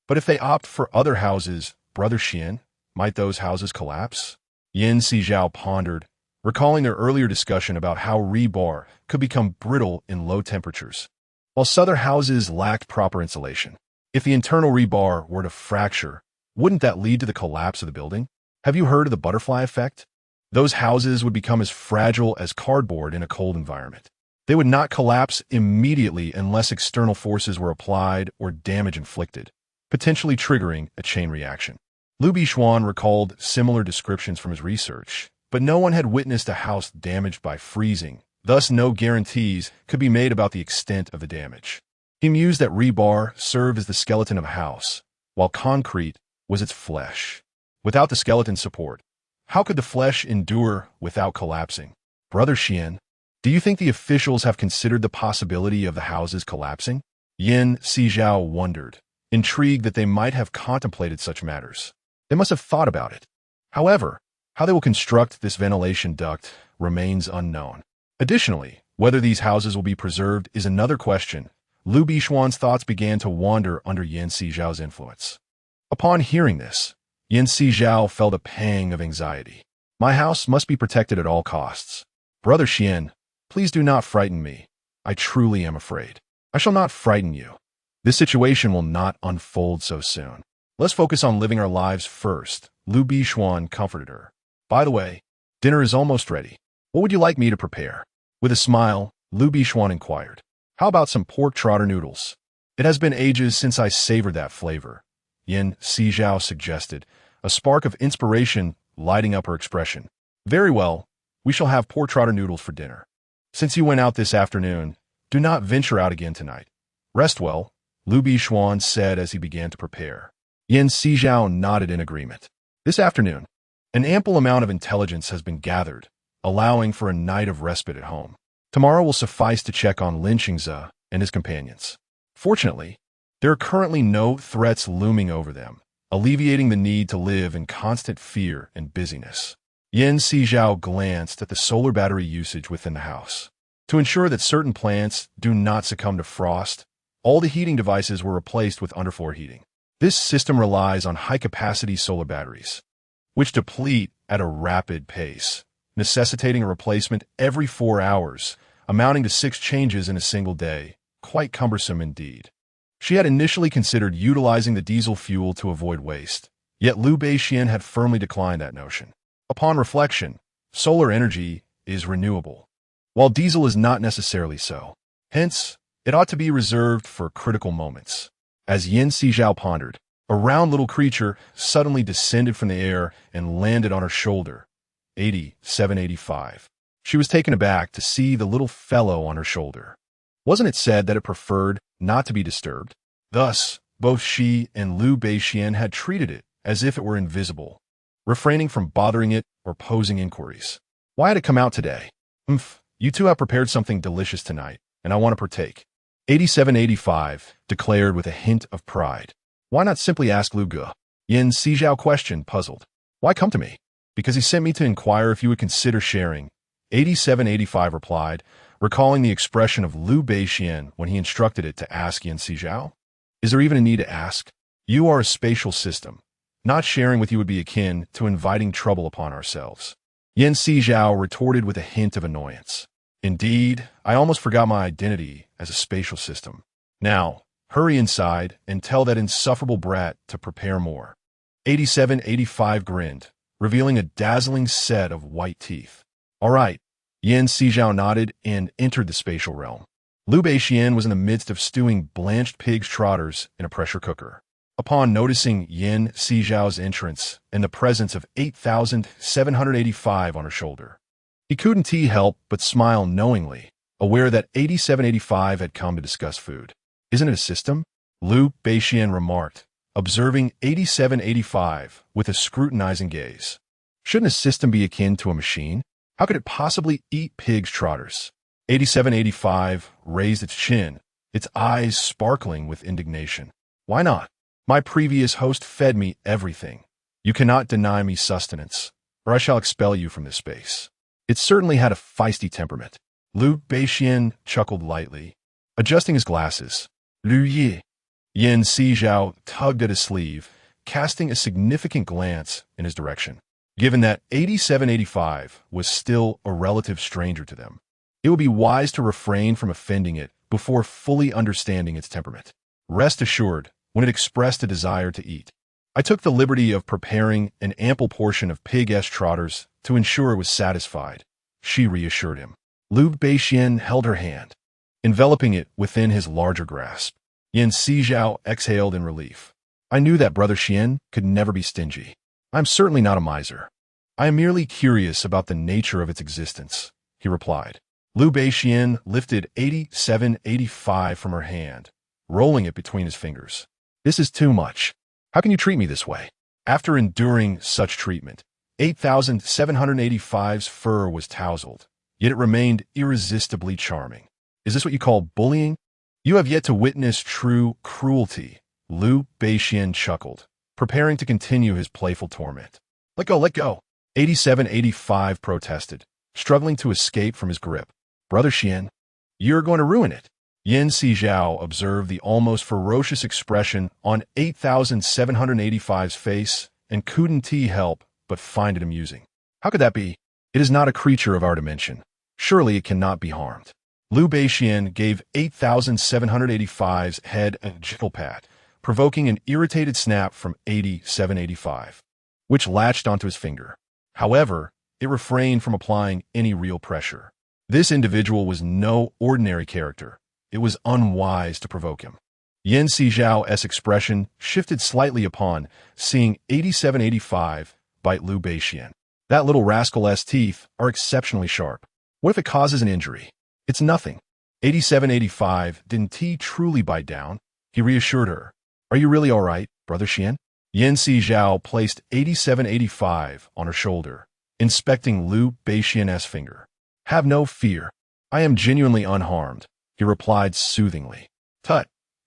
But if they opt for other houses, Brother Xian, might those houses collapse?" Yan Sizhao pondered, recalling their earlier discussion about how rebar could become brittle in low temperatures, while southern houses lacked proper insulation. If the internal rebar were to fracture, wouldn't that lead to the collapse of the building? Have you heard of the butterfly effect? Those houses would become as fragile as cardboard in a cold environment. They would not collapse immediately unless external forces were applied or damage inflicted, potentially triggering a chain reaction. Liu Beixian recalled similar descriptions from his research, but no one had witnessed a house damaged by freezing, thus no guarantees could be made about the extent of the damage. He mused that rebar served as the skeleton of a house, while concrete was its flesh. Without the skeleton support, how could the flesh endure without collapsing? "Brother Xian, do you think the officials have considered the possibility of the houses collapsing?" Yan Sizhao wondered, intrigued that they might have contemplated such matters. They must have thought about it. However, how they will construct this ventilation duct remains unknown. Additionally, whether these houses will be preserved is another question. Liu Beixian's thoughts began to wander under Yan Sizhao's influence. Upon hearing this, Yan Sizhao felt a pang of anxiety. "My house must be protected at all costs. Brother Xian, please do not frighten me. I truly am afraid." "I shall not frighten you. This situation will not unfold so soon. Let's focus on living our lives first," Liu Beixian comforted her. "By the way, dinner is almost ready. What would you like me to prepare?" With a smile, Liu Beixian inquired. "How about some pork trotter noodles? It has been ages since I savored that flavor," Yan Sizhao suggested, a spark of inspiration lighting up her expression. "Very well, we shall have pork trotter noodles for dinner. Since you went out this afternoon, do not venture out again tonight. Rest well," Liu Beixian said as he began to prepare. Yan Sizhao nodded in agreement. This afternoon, an ample amount of intelligence has been gathered, allowing for a night of respite at home. Tomorrow will suffice to check on Lin Qingze and his companions. Fortunately, there are currently no threats looming over them, alleviating the need to live in constant fear and busyness. Yan Sizhao glanced at the solar battery usage within the house. To ensure that certain plants do not succumb to frost, all the heating devices were replaced with underfloor heating. This system relies on high-capacity solar batteries, which deplete at a rapid pace, necessitating a replacement every 4 hours, amounting to 6 changes in a single day. Quite cumbersome indeed. She had initially considered utilizing the diesel fuel to avoid waste, yet Liu Beixian had firmly declined that notion. Upon reflection, solar energy is renewable, while diesel is not necessarily so. Hence, it ought to be reserved for critical moments. As Yin Sizhao pondered, a round little creature suddenly descended from the air and landed on her shoulder. 8785. She was taken aback to see the little fellow on her shoulder. Wasn't it said that it preferred not to be disturbed? Thus, both she and Liu Beixian had treated it as if it were invisible, refraining from bothering it or posing inquiries. Why had it come out today? You two have prepared something delicious tonight, and I want to partake. 8785 declared with a hint of pride. Why not simply ask Liu Ge? Yin Sizhao questioned, puzzled. Why come to me? Because he sent me to inquire if you would consider sharing. 8785 replied, recalling the expression of Liu Beixian when he instructed it to ask Yin Sizhao. Is there even a need to ask? You are a spatial system. Not sharing with you would be akin to inviting trouble upon ourselves. Yin Sizhao retorted with a hint of annoyance. Indeed, I almost forgot my identity as a spatial system. Now, hurry inside and tell that insufferable brat to prepare more. 8785 grinned, revealing a dazzling set of white teeth. All right. Yin Sizhao nodded and entered the spatial realm. Liu Beixian was in the midst of stewing blanched pig's trotters in a pressure cooker. Upon noticing Yin Sizhao's entrance and the presence of 8785 on her shoulder, he couldn't help but smile knowingly, aware that 8785 had come to discuss food. Isn't it a system? Liu Beixian remarked, observing 8785 with a scrutinizing gaze. Shouldn't a system be akin to a machine? How could it possibly eat pig's trotters? 8785 raised its chin, its eyes sparkling with indignation. Why not? My previous host fed me everything. You cannot deny me sustenance, or I shall expel you from this space. It certainly had a feisty temperament. Liu Beixian chuckled lightly, adjusting his glasses. Liu Yi. Yin Sizhao tugged at his sleeve, casting a significant glance in his direction. Given that 8785 was still a relative stranger to them, it would be wise to refrain from offending it before fully understanding its temperament. Rest assured, when it expressed a desire to eat, I took the liberty of preparing an ample portion of pig-s trotters to ensure it was satisfied, she reassured him. Liu Beixian held her hand, enveloping it within his larger grasp. Yin Sizhao exhaled in relief. I knew that Brother Xian could never be stingy. I'm certainly not a miser. I am merely curious about the nature of its existence, he replied. Liu Beixian lifted 8785 from her hand, rolling it between his fingers. This is too much. How can you treat me this way? After enduring such treatment, 8785's fur was tousled, yet it remained irresistibly charming. Is this what you call bullying? You have yet to witness true cruelty, Liu Beixian chuckled, preparing to continue his playful torment. Let go, let go. 8785 protested, struggling to escape from his grip. Brother Xian, you're going to ruin it. Yin Sizhao observed the almost ferocious expression on 8785's face and couldn't help but find it amusing. How could that be? It is not a creature of our dimension. Surely it cannot be harmed. Liu Beixian gave 8785's head a gentle pat, provoking an irritated snap from 8785, which latched onto his finger. However, it refrained from applying any real pressure. This individual was no ordinary character. It was unwise to provoke him. Yin Sizhao's expression shifted slightly upon seeing 8785 bite Liu Beixian. That little rascal's teeth are exceptionally sharp. What if it causes an injury? It's nothing. 8785 didn't truly bite down. He reassured her. Are you really all right, Brother Xian? Yin Sizhao placed 8785 on her shoulder, inspecting Liu Beixian's finger. Have no fear. I am genuinely unharmed, he replied soothingly. Tut.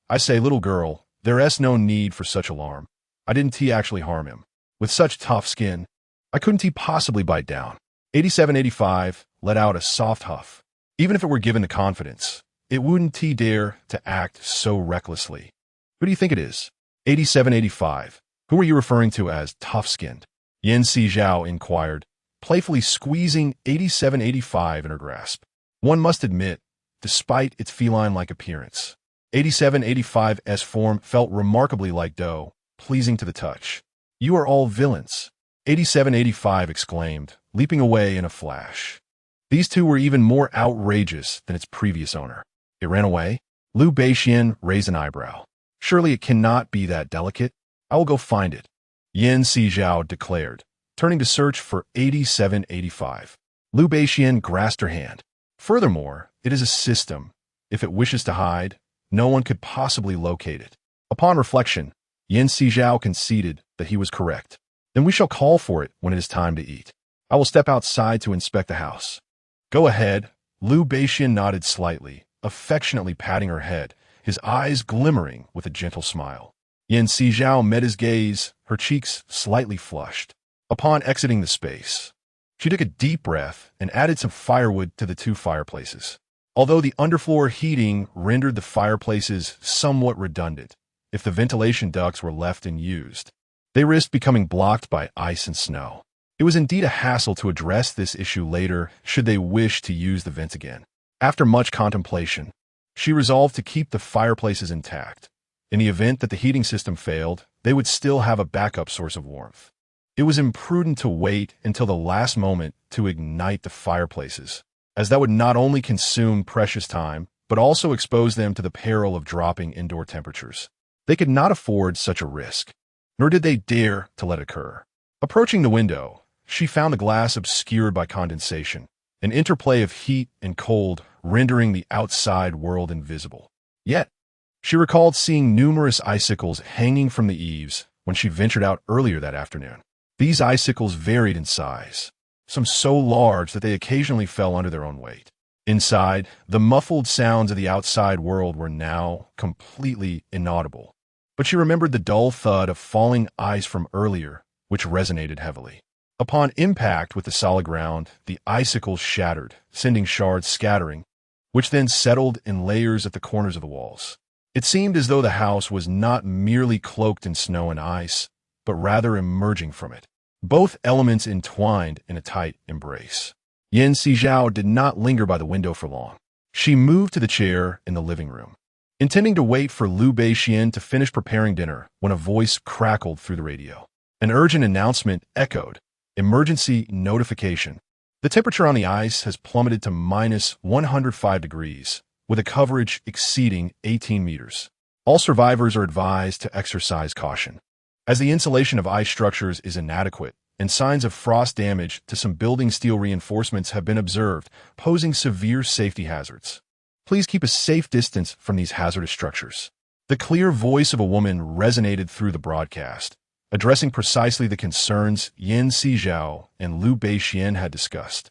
I say, little girl, there's no need for such alarm. I didn't actually harm him. With such tough skin, I couldn't possibly bite down. 8785 let out a soft huff. Even if it were given the confidence, it wouldn't dare to act so recklessly. Who do you think it is? 8785. Who are you referring to as tough-skinned? Yan Sizhao inquired, playfully squeezing 8785 in her grasp. One must admit, despite its feline-like appearance, 8785's form felt remarkably like dough, pleasing to the touch. You are all villains, 8785 exclaimed, leaping away in a flash. These two were even more outrageous than its previous owner. It ran away? Liu Beixian raised an eyebrow. Surely it cannot be that delicate. I will go find it, Yan Sizhao declared, turning to search for 8785. Liu Beixian grasped her hand. Furthermore, it is a system. If it wishes to hide, no one could possibly locate it. Upon reflection, Yan Sizhao conceded that he was correct. Then we shall call for it when it is time to eat. I will step outside to inspect the house. Go ahead, Liu Beixian nodded slightly, affectionately patting her head, his eyes glimmering with a gentle smile. Yan Sizhao met his gaze, her cheeks slightly flushed. Upon exiting the space, she took a deep breath and added some firewood to the two fireplaces. Although the underfloor heating rendered the fireplaces somewhat redundant, if the ventilation ducts were left unused, they risked becoming blocked by ice and snow. It was indeed a hassle to address this issue later should they wish to use the vents again. After much contemplation, she resolved to keep the fireplaces intact. In the event that the heating system failed, they would still have a backup source of warmth. It was imprudent to wait until the last moment to ignite the fireplaces, as that would not only consume precious time, but also expose them to the peril of dropping indoor temperatures. They could not afford such a risk, nor did they dare to let it occur. Approaching the window, she found the glass obscured by condensation, an interplay of heat and cold rendering the outside world invisible. Yet, she recalled seeing numerous icicles hanging from the eaves when she ventured out earlier that afternoon. These icicles varied in size, some so large that they occasionally fell under their own weight. Inside, the muffled sounds of the outside world were now completely inaudible. But she remembered the dull thud of falling ice from earlier, which resonated heavily. Upon impact with the solid ground, the icicles shattered, sending shards scattering, which then settled in layers at the corners of the walls. It seemed as though the house was not merely cloaked in snow and ice, but rather emerging from it, both elements entwined in a tight embrace. Yan Sizhao did not linger by the window for long. She moved to the chair in the living room, intending to wait for Liu Beixian to finish preparing dinner when a voice crackled through the radio. An urgent announcement echoed. Emergency notification. The temperature on the ice has plummeted to minus 105 degrees, with a coverage exceeding 18 meters. All survivors are advised to exercise caution, as the insulation of ice structures is inadequate, and signs of frost damage to some building steel reinforcements have been observed, posing severe safety hazards. Please keep a safe distance from these hazardous structures. The clear voice of a woman resonated through the broadcast, addressing precisely the concerns Yan Sizhao and Liu Beixian had discussed.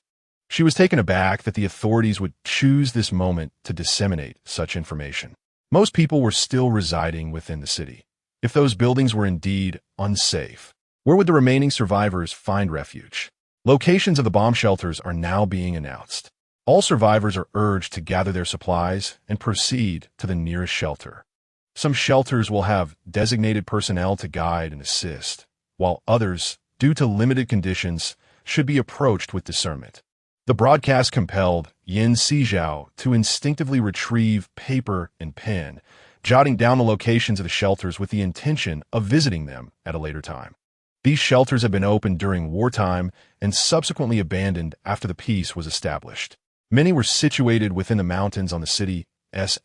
She was taken aback that the authorities would choose this moment to disseminate such information. Most people were still residing within the city. If those buildings were indeed unsafe, where would the remaining survivors find refuge? Locations of the bomb shelters are now being announced. All survivors are urged to gather their supplies and proceed to the nearest shelter. Some shelters will have designated personnel to guide and assist, while others, due to limited conditions, should be approached with discernment. The broadcast compelled Yan Sizhao to instinctively retrieve paper and pen, jotting down the locations of the shelters with the intention of visiting them at a later time. These shelters had been opened during wartime and subsequently abandoned after the peace was established. Many were situated within the mountains on the city's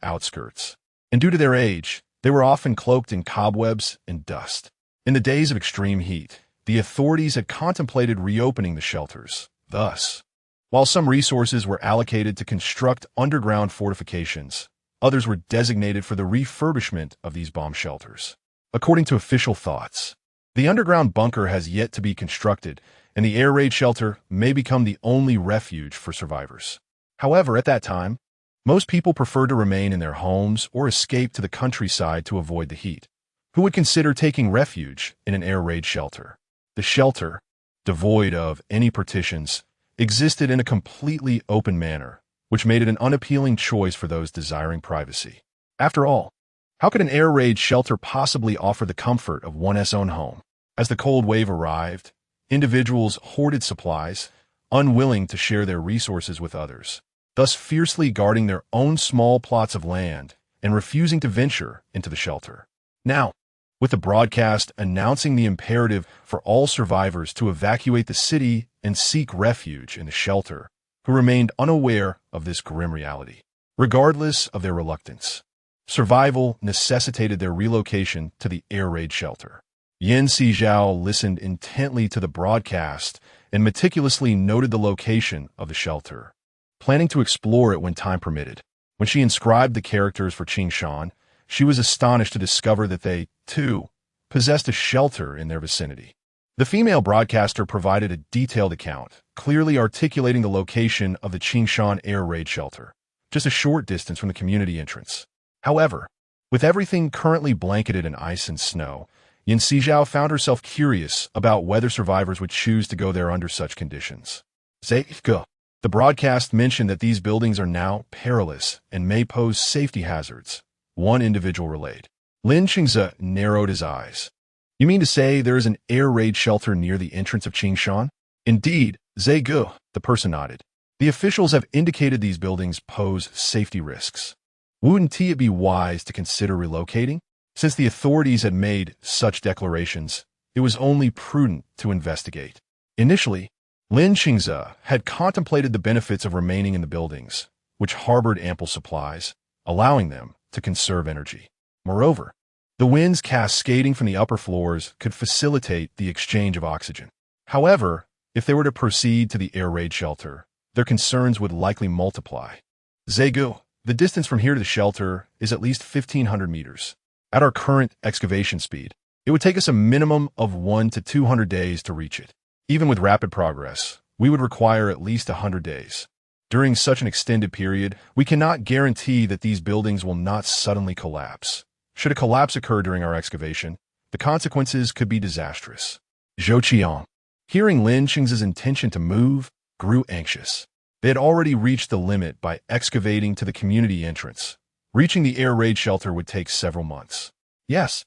outskirts, and due to their age, they were often cloaked in cobwebs and dust. In the days of extreme heat, the authorities had contemplated reopening the shelters. Thus, while some resources were allocated to construct underground fortifications, others were designated for the refurbishment of these bomb shelters. According to official thoughts, the underground bunker has yet to be constructed, and the air raid shelter may become the only refuge for survivors. However, at that time, most people preferred to remain in their homes or escape to the countryside to avoid the heat. Who would consider taking refuge in an air raid shelter? The shelter, devoid of any partitions, existed in a completely open manner, which made it an unappealing choice for those desiring privacy. After all, How could an air raid shelter possibly offer the comfort of one's own home? As the cold wave arrived, individuals hoarded supplies, unwilling to share their resources with others, thus fiercely guarding their own small plots of land and refusing to venture into the shelter. Now, with the broadcast announcing the imperative for all survivors to evacuate the city and seek refuge in the shelter, who remained unaware of this grim reality. Regardless of their reluctance, survival necessitated their relocation to the air raid shelter. Sizhao listened intently to the broadcast and meticulously noted the location of the shelter, planning to explore it when time permitted. When she inscribed the characters for Qingshan, she was astonished to discover that they, too, possessed a shelter in their vicinity. The female broadcaster provided a detailed account, clearly articulating the location of the Qingshan air raid shelter, just a short distance from the community entrance. However, with everything currently blanketed in ice and snow, Sizhao found herself curious about whether survivors would choose to go there under such conditions. The broadcast mentioned that these buildings are now perilous and may pose safety hazards, one individual relayed. Lin Qingze narrowed his eyes. You mean to say there is an air raid shelter near the entrance of Qingshan? Indeed, the person nodded. The officials have indicated these buildings pose safety risks. Wouldn't it be wise to consider relocating? Since the authorities had made such declarations, it was only prudent to investigate. Initially, Lin Qingze had contemplated the benefits of remaining in the buildings, which harbored ample supplies, allowing them to conserve energy. Moreover, the winds cascading from the upper floors could facilitate the exchange of oxygen. However, if they were to proceed to the air raid shelter, their concerns would likely multiply. The distance from here to the shelter is at least 1,500 meters. At our current excavation speed, it would take us a minimum of 1 to 200 days to reach it. Even with rapid progress, we would require at least 100 days. During such an extended period, we cannot guarantee that these buildings will not suddenly collapse. Should a collapse occur during our excavation, the consequences could be disastrous. Zhou Qiang, hearing Lin Qingze's intention to move, grew anxious. They had already reached the limit by excavating to the community entrance. Reaching the air raid shelter would take several months. Yes.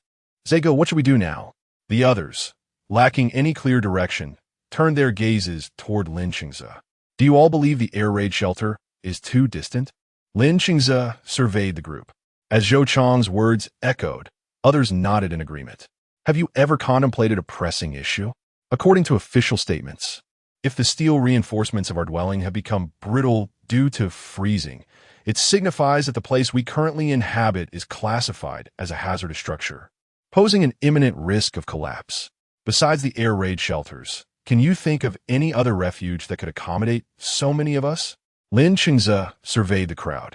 What should we do now? The others, lacking any clear direction, turned their gazes toward Lin Qingze. Do you all believe the air raid shelter is too distant? Lin Qingze surveyed the group. As Zhou Qiang's words echoed, others nodded in agreement. Have you ever contemplated a pressing issue? According to official statements, if the steel reinforcements of our dwelling have become brittle due to freezing, it signifies that the place we currently inhabit is classified as a hazardous structure, posing an imminent risk of collapse. Besides the air raid shelters, can you think of any other refuge that could accommodate so many of us? Lin Qingze surveyed the crowd.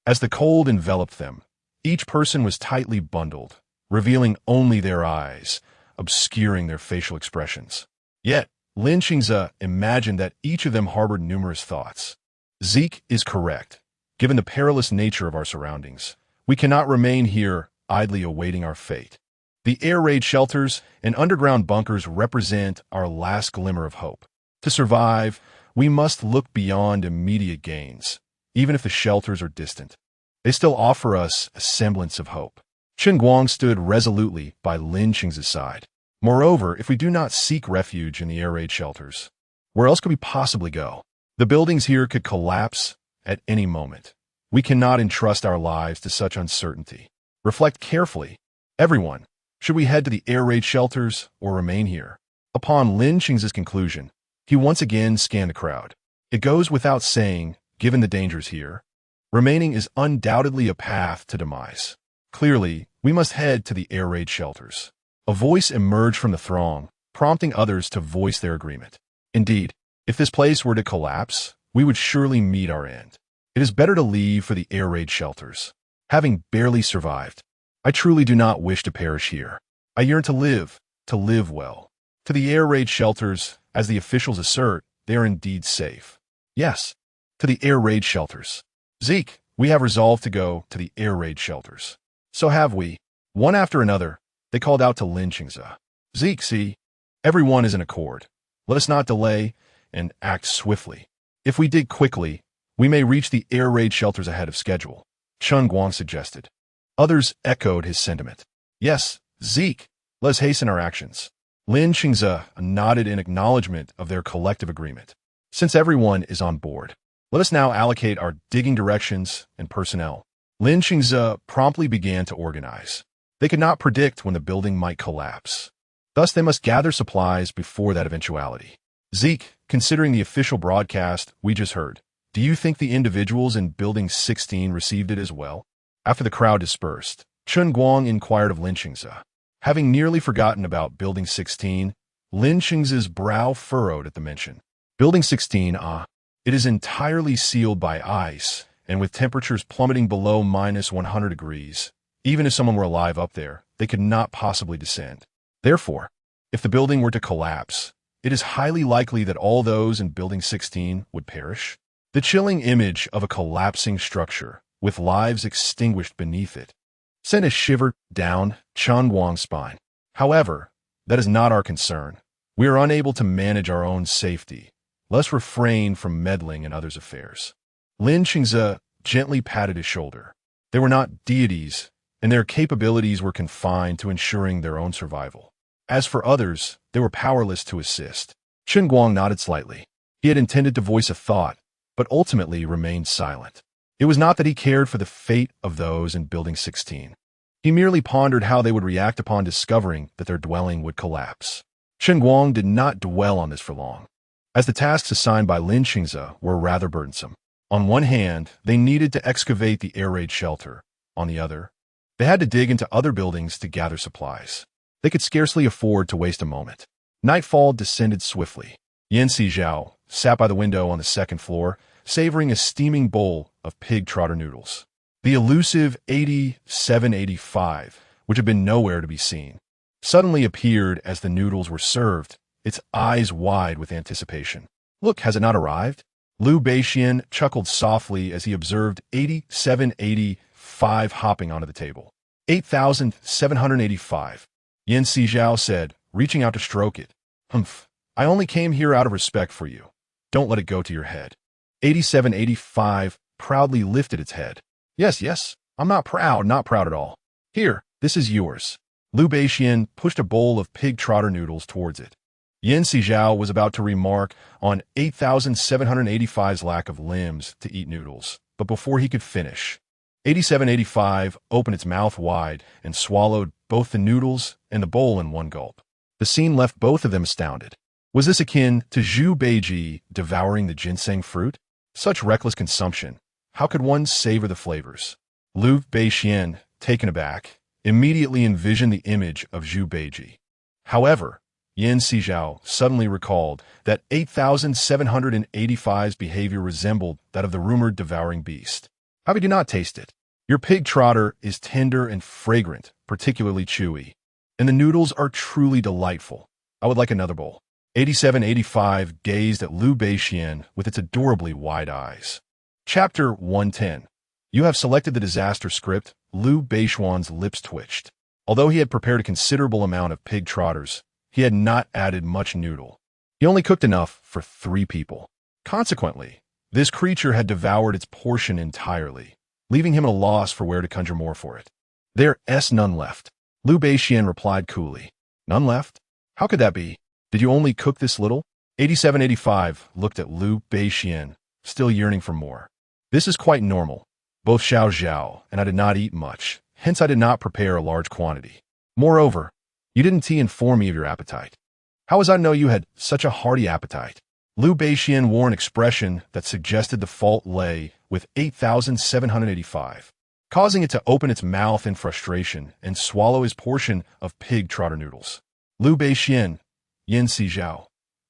As the cold enveloped them, each person was tightly bundled, revealing only their eyes, obscuring their facial expressions. Yet, Lin Qingze imagined that each of them harbored numerous thoughts. Zeke is correct. Given the perilous nature of our surroundings, we cannot remain here idly awaiting our fate. The air raid shelters and underground bunkers represent our last glimmer of hope. To survive, we must look beyond immediate gains, even if the shelters are distant. They still offer us a semblance of hope. Chen Guang stood resolutely by Lin Qingze's side. Moreover, if we do not seek refuge in the air raid shelters, where else could we possibly go? The buildings here could collapse at any moment. We cannot entrust our lives to such uncertainty. Reflect carefully. Everyone, should we head to the air raid shelters or remain here? Upon Lin Qingze's conclusion, he once again scanned the crowd. It goes without saying, given the dangers here, remaining is undoubtedly a path to demise. Clearly, we must head to the air raid shelters. A voice emerged from the throng, prompting others to voice their agreement. Indeed, if this place were to collapse, we would surely meet our end. It is better to leave for the air raid shelters. Having barely survived, I truly do not wish to perish here. I yearn to live well. To the air raid shelters, as the officials assert, they are indeed safe. Yes, to the air raid shelters. Zeke, we have resolved to go to the air raid shelters. So have we. One after another, they called out to Lin Qingze. Zeke, see, everyone is in accord. Let us not delay and act swiftly. If we dig quickly, we may reach the air raid shelters ahead of schedule, Chen Guang suggested. Others echoed his sentiment. Yes, Zeke, let's hasten our actions. Lin Qingze nodded in acknowledgement of their collective agreement. Since everyone is on board, let us now allocate our digging directions and personnel. Lin Qingze promptly began to organize. They could not predict when the building might collapse. Thus, they must gather supplies before that eventuality. Zeke, considering the official broadcast we just heard, do you think the individuals in Building 16 received it as well? After the crowd dispersed, Chen Guang inquired of Lin Qingze. Having nearly forgotten about Building 16, Lin Qingze's brow furrowed at the mention. Building 16, it is entirely sealed by ice, and with temperatures plummeting below -100 degrees, even if someone were alive up there, they could not possibly descend. Therefore, if the building were to collapse, it is highly likely that all those in Building 16 would perish. The chilling image of a collapsing structure, with lives extinguished beneath it, sent a shiver down Chen Guang's spine. However, that is not our concern. We are unable to manage our own safety. Let's refrain from meddling in others' affairs. Lin Qingze gently patted his shoulder. They were not deities, and their capabilities were confined to ensuring their own survival. As for others, they were powerless to assist. Chen Guang nodded slightly. He had intended to voice a thought, but ultimately remained silent. It was not that he cared for the fate of those in Building 16. He merely pondered how they would react upon discovering that their dwelling would collapse. Chen Guang did not dwell on this for long, as the tasks assigned by Lin Qingze were rather burdensome. On one hand, they needed to excavate the air raid shelter. On the other, they had to dig into other buildings to gather supplies. They could scarcely afford to waste a moment. Nightfall descended swiftly. Sizhao sat by the window on the second floor, savoring a steaming bowl of pig trotter noodles. The elusive 8785, which had been nowhere to be seen, suddenly appeared as the noodles were served, its eyes wide with anticipation. Look, has it not arrived? Liu Beixian chuckled softly as he observed 8785 hopping onto the table. 8785. Sizhao said, reaching out to stroke it. Humph, I only came here out of respect for you. Don't let it go to your head. 8785 proudly lifted its head. Yes, I'm not proud at all. Here, this is yours. Liu Beixian pushed a bowl of pig trotter noodles towards it. Sizhao was about to remark on 8785's lack of limbs to eat noodles, but before he could finish, 8785 opened its mouth wide and swallowed both the noodles and the bowl in one gulp. The scene left both of them astounded. Was this akin to Zhu Beiji devouring the ginseng fruit? Such reckless consumption. How could one savor the flavors? Liu Beixian, taken aback, immediately envisioned the image of Zhu Beiji. However, Sizhao suddenly recalled that 8785's behavior resembled that of the rumored devouring beast. How could you not taste it? Your pig trotter is tender and fragrant, particularly chewy, and the noodles are truly delightful. I would like another bowl. 8785 gazed at Liu Beixian with its adorably wide eyes. Chapter 110. You have selected the disaster script. Liu Beixian's lips twitched. Although he had prepared a considerable amount of pig trotters, he had not added much noodle. He only cooked enough for 3 people. Consequently, this creature had devoured its portion entirely, leaving him at a loss for where to conjure more for it. There's none left. Liu Beixian replied coolly. None left? How could that be? Did you only cook this little? 8785 looked at Liu Beixian, still yearning for more. This is quite normal. Both Xiao and I did not eat much, hence I did not prepare a large quantity. Moreover, you didn't inform me of your appetite. How was I to know you had such a hearty appetite? Liu Beixian wore an expression that suggested the fault lay with 8785, causing it to open its mouth in frustration and swallow his portion of pig trotter noodles. Liu Beixian, Sizhao.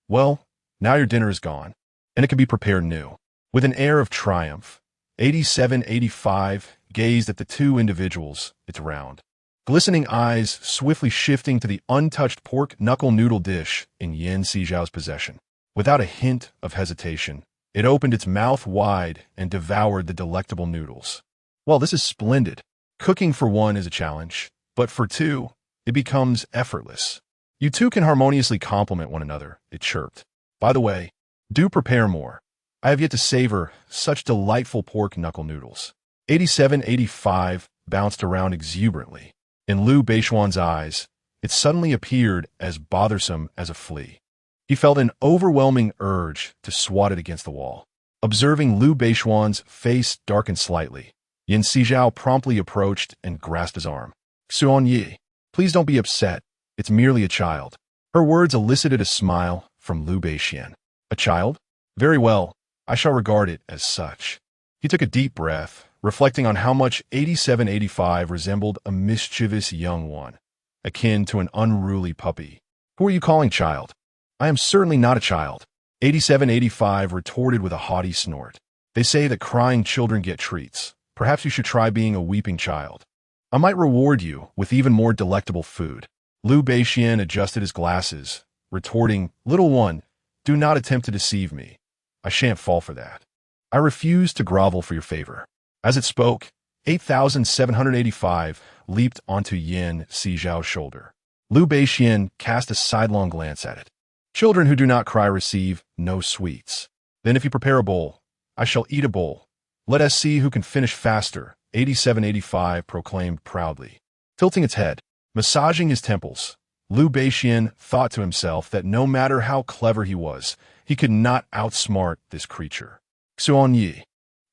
Well, now your dinner is gone, and it can be prepared new. With an air of triumph, 8785 gazed at the 2 individuals, its round, glistening eyes swiftly shifting to the untouched pork knuckle noodle dish in Sizhao's possession. Without a hint of hesitation, it opened its mouth wide and devoured the delectable noodles. Well, this is splendid. Cooking for 1 is a challenge, but for 2, it becomes effortless. You 2 can harmoniously complement one another, it chirped. By the way, do prepare more. I have yet to savor such delightful pork knuckle noodles. 8785 bounced around exuberantly. In Liu Beishuan's eyes, it suddenly appeared as bothersome as a flea. He felt an overwhelming urge to swat it against the wall. Observing Liu Beishuan's face darken slightly, Sizhao promptly approached and grasped his arm. "Xuan, please don't be upset. It's merely a child." Her words elicited a smile from Liu Beishuan. "A child? Very well, I shall regard it as such." He took a deep breath, reflecting on how much 8785 resembled a mischievous young one, akin to an unruly puppy. "Who are you calling child?" "I am certainly not a child," 8785 retorted with a haughty snort. "They say that crying children get treats. Perhaps you should try being a weeping child. I might reward you with even more delectable food." Liu Beishuan adjusted his glasses, retorting, "Little one, do not attempt to deceive me. I shan't fall for that. I refuse to grovel for your favor." As it spoke, 8785 leaped onto Sizhao's shoulder. Liu Beishuan cast a sidelong glance at it. "Children who do not cry receive no sweets. Then if you prepare a bowl, I shall eat a bowl. Let us see who can finish faster," 8785 proclaimed proudly. Tilting its head, massaging his temples, Liu Beishuan thought to himself that no matter how clever he was, he could not outsmart this creature. "Xuan,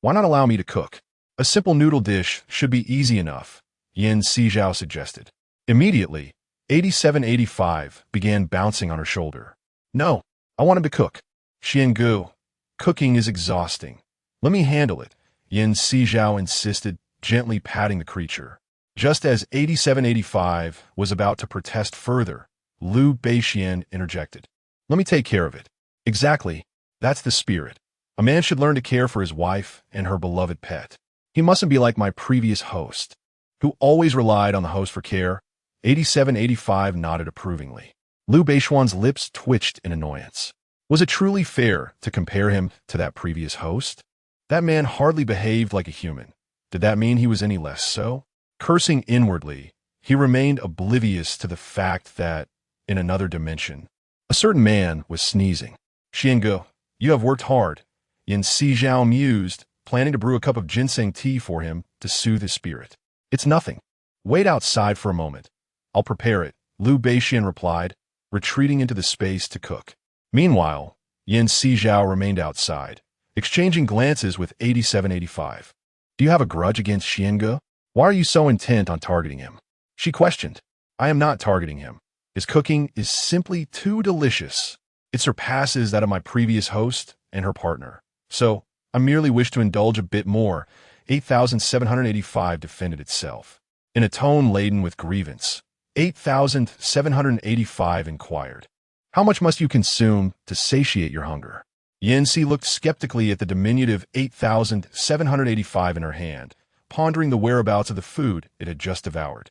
why not allow me to cook? A simple noodle dish should be easy enough," Sizhao suggested. Immediately, 8785 began bouncing on her shoulder. "No, I want him to cook." "Xiangu, cooking is exhausting. Let me handle it," Sizhao insisted, gently patting the creature. Just as 8785 was about to protest further, Liu Beishuan interjected. "Let me take care of it." "Exactly. That's the spirit. A man should learn to care for his wife and her beloved pet. He mustn't be like my previous host, who always relied on the host for care." 8785 nodded approvingly. Liu Beishuan's lips twitched in annoyance. Was it truly fair to compare him to that previous host? That man hardly behaved like a human. Did that mean he was any less so? Cursing inwardly, he remained oblivious to the fact that, in another dimension, a certain man was sneezing. "Xiangu, you have worked hard," Sizhao mused, planning to brew a cup of ginseng tea for him to soothe his spirit. "It's nothing. Wait outside for a moment. I'll prepare it," Liu Beishuan replied, retreating into the space to cook. Meanwhile, Sizhao remained outside, exchanging glances with 8785. "Do you have a grudge against Xiangu? Why are you so intent on targeting him?" she questioned. "I am not targeting him. His cooking is simply too delicious. It surpasses that of my previous host and her partner. So, I merely wish to indulge a bit more," 8785 defended itself. In a tone laden with grievance, 8785 inquired, "How much must you consume to satiate your hunger?" Yancy looked skeptically at the diminutive 8785 in her hand, pondering the whereabouts of the food it had just devoured.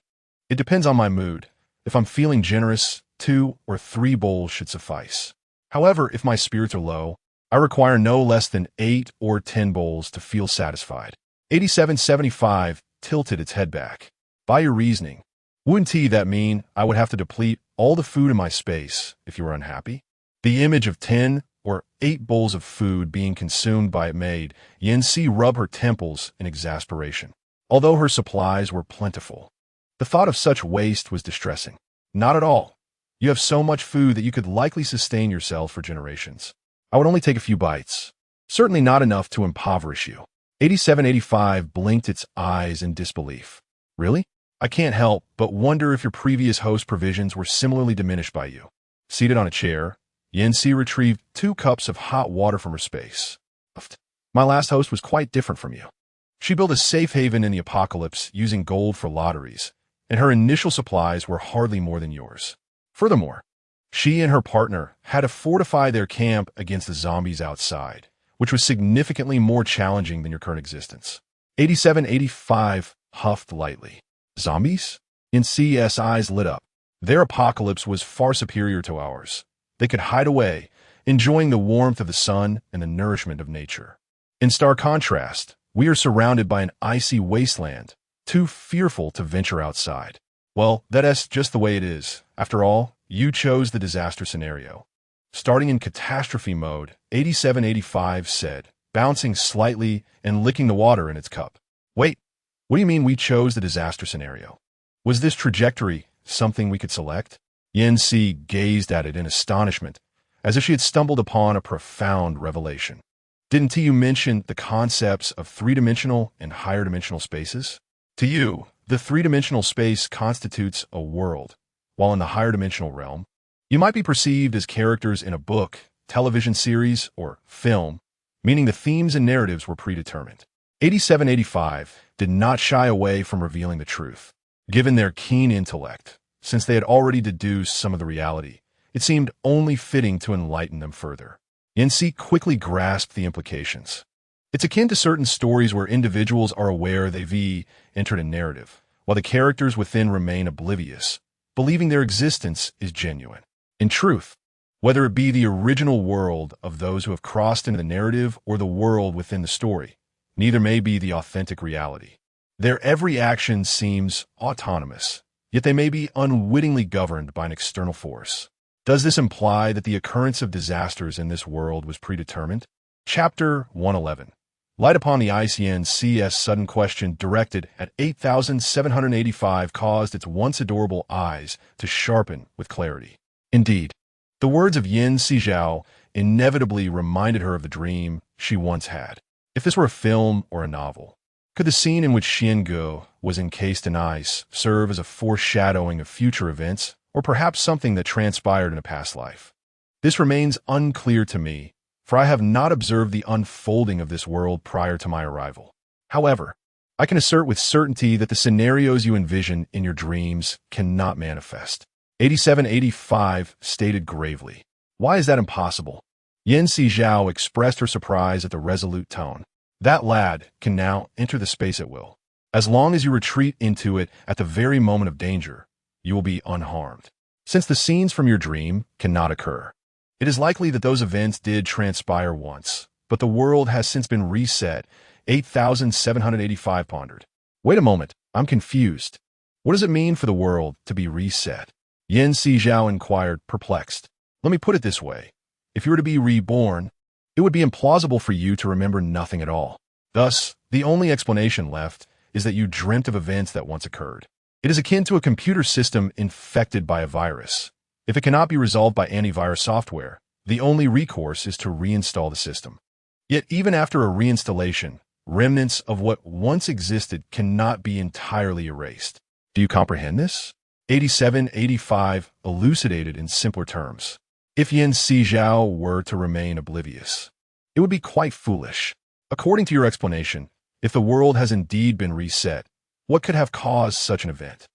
"It depends on my mood. If I'm feeling generous, 2 or 3 bowls should suffice. However, if my spirits are low, I require no less than 8 or 10 bowls to feel satisfied." 8775 tilted its head back. "By your reasoning, wouldn't that mean I would have to deplete all the food in my space if you were unhappy?" The image of 10 or 8 bowls of food being consumed by it made Yancy rub her temples in exasperation. Although her supplies were plentiful, the thought of such waste was distressing. "Not at all. You have so much food that you could likely sustain yourself for generations. I would only take a few bites. Certainly not enough to impoverish you." 8785 blinked its eyes in disbelief. "Really? I can't help but wonder if your previous host provisions were similarly diminished by you." Seated on a chair, Yancy retrieved 2 cups of hot water from her space. "My last host was quite different from you. She built a safe haven in the apocalypse using gold for lotteries, and her initial supplies were hardly more than yours. Furthermore, she and her partner had to fortify their camp against the zombies outside, which was significantly more challenging than your current existence." 8785 huffed lightly. "Zombies?" Yancy's eyes lit up. Their apocalypse was far superior to ours. They could hide away, enjoying the warmth of the sun and the nourishment of nature. In stark contrast, we are surrounded by an icy wasteland, too fearful to venture outside. Well, that's just the way it is. After all, you chose the disaster scenario. Starting in catastrophe mode, 8785 said, bouncing slightly and licking the water in its cup. "Wait, What do you mean we chose the disaster scenario? Was this trajectory something we could select? Yin Si gazed at it in astonishment, as if she had stumbled upon a profound revelation. Didn't you mention the concepts of three-dimensional and higher-dimensional spaces? To you, the three-dimensional space constitutes a world, while in the higher-dimensional realm, you might be perceived as characters in a book, television series, or film, meaning the themes and narratives were predetermined. 8785 did not shy away from revealing the truth. Given their keen intellect, since they had already deduced some of the reality, it seemed only fitting to enlighten them further. Yin Si quickly grasped the implications. It's akin to certain stories where individuals are aware they've entered a narrative, while the characters within remain oblivious, believing their existence is genuine. In truth, whether it be the original world of those who have crossed into the narrative or the world within the story, neither may be the authentic reality. Their every action seems autonomous, yet they may be unwittingly governed by an external force. Does this imply that the occurrence of disasters in this world was predetermined? Chapter 111. Light upon the ICNCS sudden question directed at 8785 caused its once adorable eyes to sharpen with clarity. Indeed, the words of Yin Sizhao inevitably reminded her of the dream she once had. If this were a film or a novel, could the scene in which Xiangu was encased in ice serve as a foreshadowing of future events, or perhaps something that transpired in a past life? This remains unclear to me, for I have not observed the unfolding of this world prior to my arrival. However, I can assert with certainty that the scenarios you envision in your dreams cannot manifest. 8785 stated gravely. Why is that impossible? Yin Sizhao expressed her surprise at the resolute tone. That lad can now enter the space at will. As long as you retreat into it at the very moment of danger, you will be unharmed. Since the scenes from your dream cannot occur, it is likely that those events did transpire once, but the world has since been reset. 8785 pondered. Wait a moment, I'm confused. What does it mean for the world to be reset? Yin Sizhao inquired, perplexed. Let me put it this way. If you were to be reborn, it would be implausible for you to remember nothing at all. Thus, the only explanation left is that you dreamt of events that once occurred. It is akin to a computer system infected by a virus. If it cannot be resolved by antivirus software, the only recourse is to reinstall the system. Yet even after a reinstallation, remnants of what once existed cannot be entirely erased. Do you comprehend this? 8785 elucidated in simpler terms. If Yin Sizhao were to remain oblivious, it would be quite foolish. According to your explanation, if the world has indeed been reset, what could have caused such an event?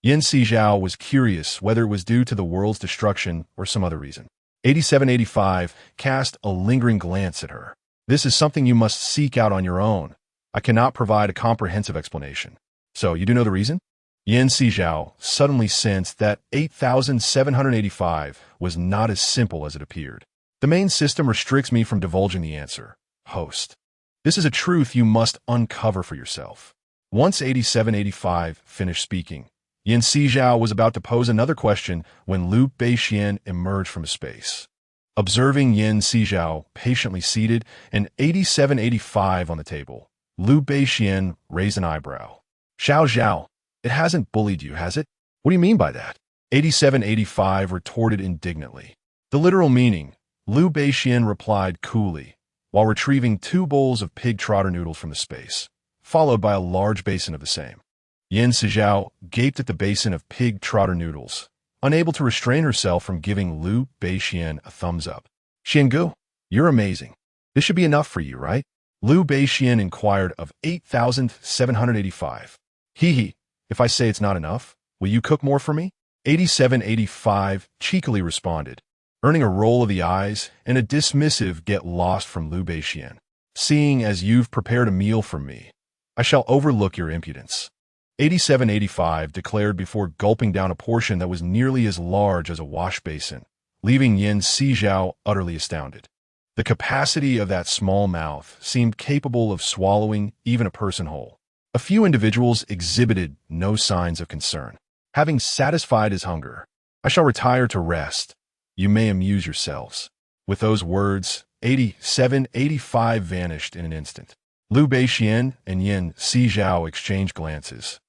Yin Sizhao was curious whether it was due to the world's destruction or some other reason. 8785 cast a lingering glance at her. This is something you must seek out on your own. I cannot provide a comprehensive explanation. So, you do know the reason? Yin Sizhao suddenly sensed that 8785 was not as simple as it appeared. The main system restricts me from divulging the answer. Host. This is a truth you must uncover for yourself. Once 8785 finished speaking, Yin Sizhao was about to pose another question when Liu Beixian emerged from space. Observing Yin Sizhao patiently seated and 8785 on the table, Liu Beixian raised an eyebrow. Zhao, it hasn't bullied you, has it? What do you mean by that? 8785 retorted indignantly. The literal meaning, Liu Beixian replied coolly, while retrieving 2 bowls of pig trotter noodles from the space, followed by a large basin of the same. Yin Sizhao gaped at the basin of pig trotter noodles, unable to restrain herself from giving Liu Beixian a thumbs up. Xiangu, you're amazing. This should be enough for you, right? Liu Beixian inquired of 8785. Hee, if I say it's not enough, will you cook more for me? 8785 cheekily responded, earning a roll of the eyes and a dismissive get lost from Liu Beixian. Seeing as you've prepared a meal for me, I shall overlook your impudence. 8785 declared before gulping down a portion that was nearly as large as a wash basin, leaving Yin Sizhao utterly astounded. The capacity of that small mouth seemed capable of swallowing even a person whole. A few individuals exhibited no signs of concern. Having satisfied his hunger, I shall retire to rest. You may amuse yourselves. With those words, 8785 vanished in an instant. Liu Beixian and Yin Sizhao exchanged glances,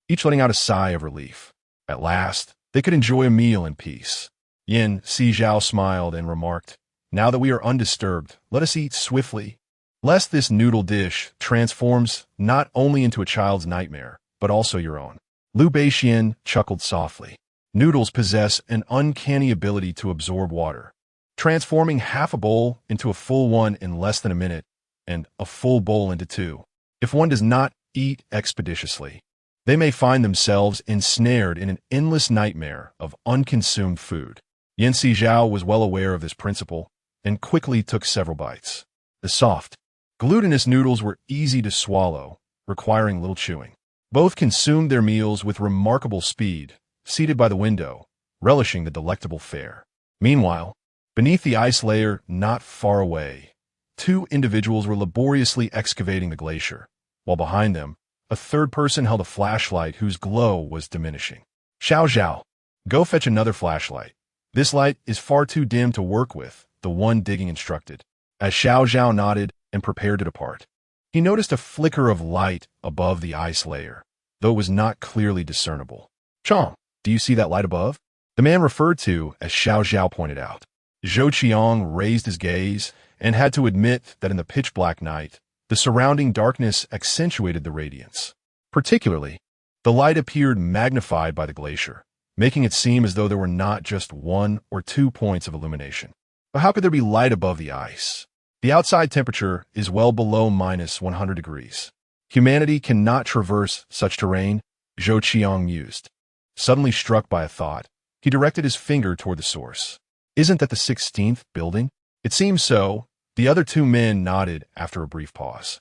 each letting out a sigh of relief. At last, they could enjoy a meal in peace. Yin Sizhao smiled and remarked, "Now that we are undisturbed, let us eat swiftly, lest this noodle dish transforms not only into a child's nightmare, but also your own." Liu Beixian chuckled softly. Noodles possess an uncanny ability to absorb water, transforming half a bowl into a full one in less than a minute, and a full bowl into two. If one does not eat expeditiously, they may find themselves ensnared in an endless nightmare of unconsumed food. Yin Sizhao was well aware of this principle and quickly took several bites. The soft, glutinous noodles were easy to swallow, requiring little chewing. Both consumed their meals with remarkable speed, seated by the window, relishing the delectable fare. Meanwhile, beneath the ice layer not far away, two individuals were laboriously excavating the glacier, while behind them, a third person held a flashlight whose glow was diminishing. "Xiao, go fetch another flashlight. This light is far too dim to work with," the one digging instructed. As Xiao nodded and prepared to depart, he noticed a flicker of light above the ice layer, though it was not clearly discernible. "Chong, do you see that light above?" the man referred to as Xiao pointed out. Zhou Qiang raised his gaze and had to admit that in the pitch-black night, the surrounding darkness accentuated the radiance. Particularly, the light appeared magnified by the glacier, making it seem as though there were not just 1 or 2 points of illumination. But how could there be light above the ice? The outside temperature is well below -100 degrees. Humanity cannot traverse such terrain, Zhou Qiang mused. Suddenly struck by a thought, he directed his finger toward the source. "Isn't that the 16th building?" "It seems so." The other two men nodded after a brief pause.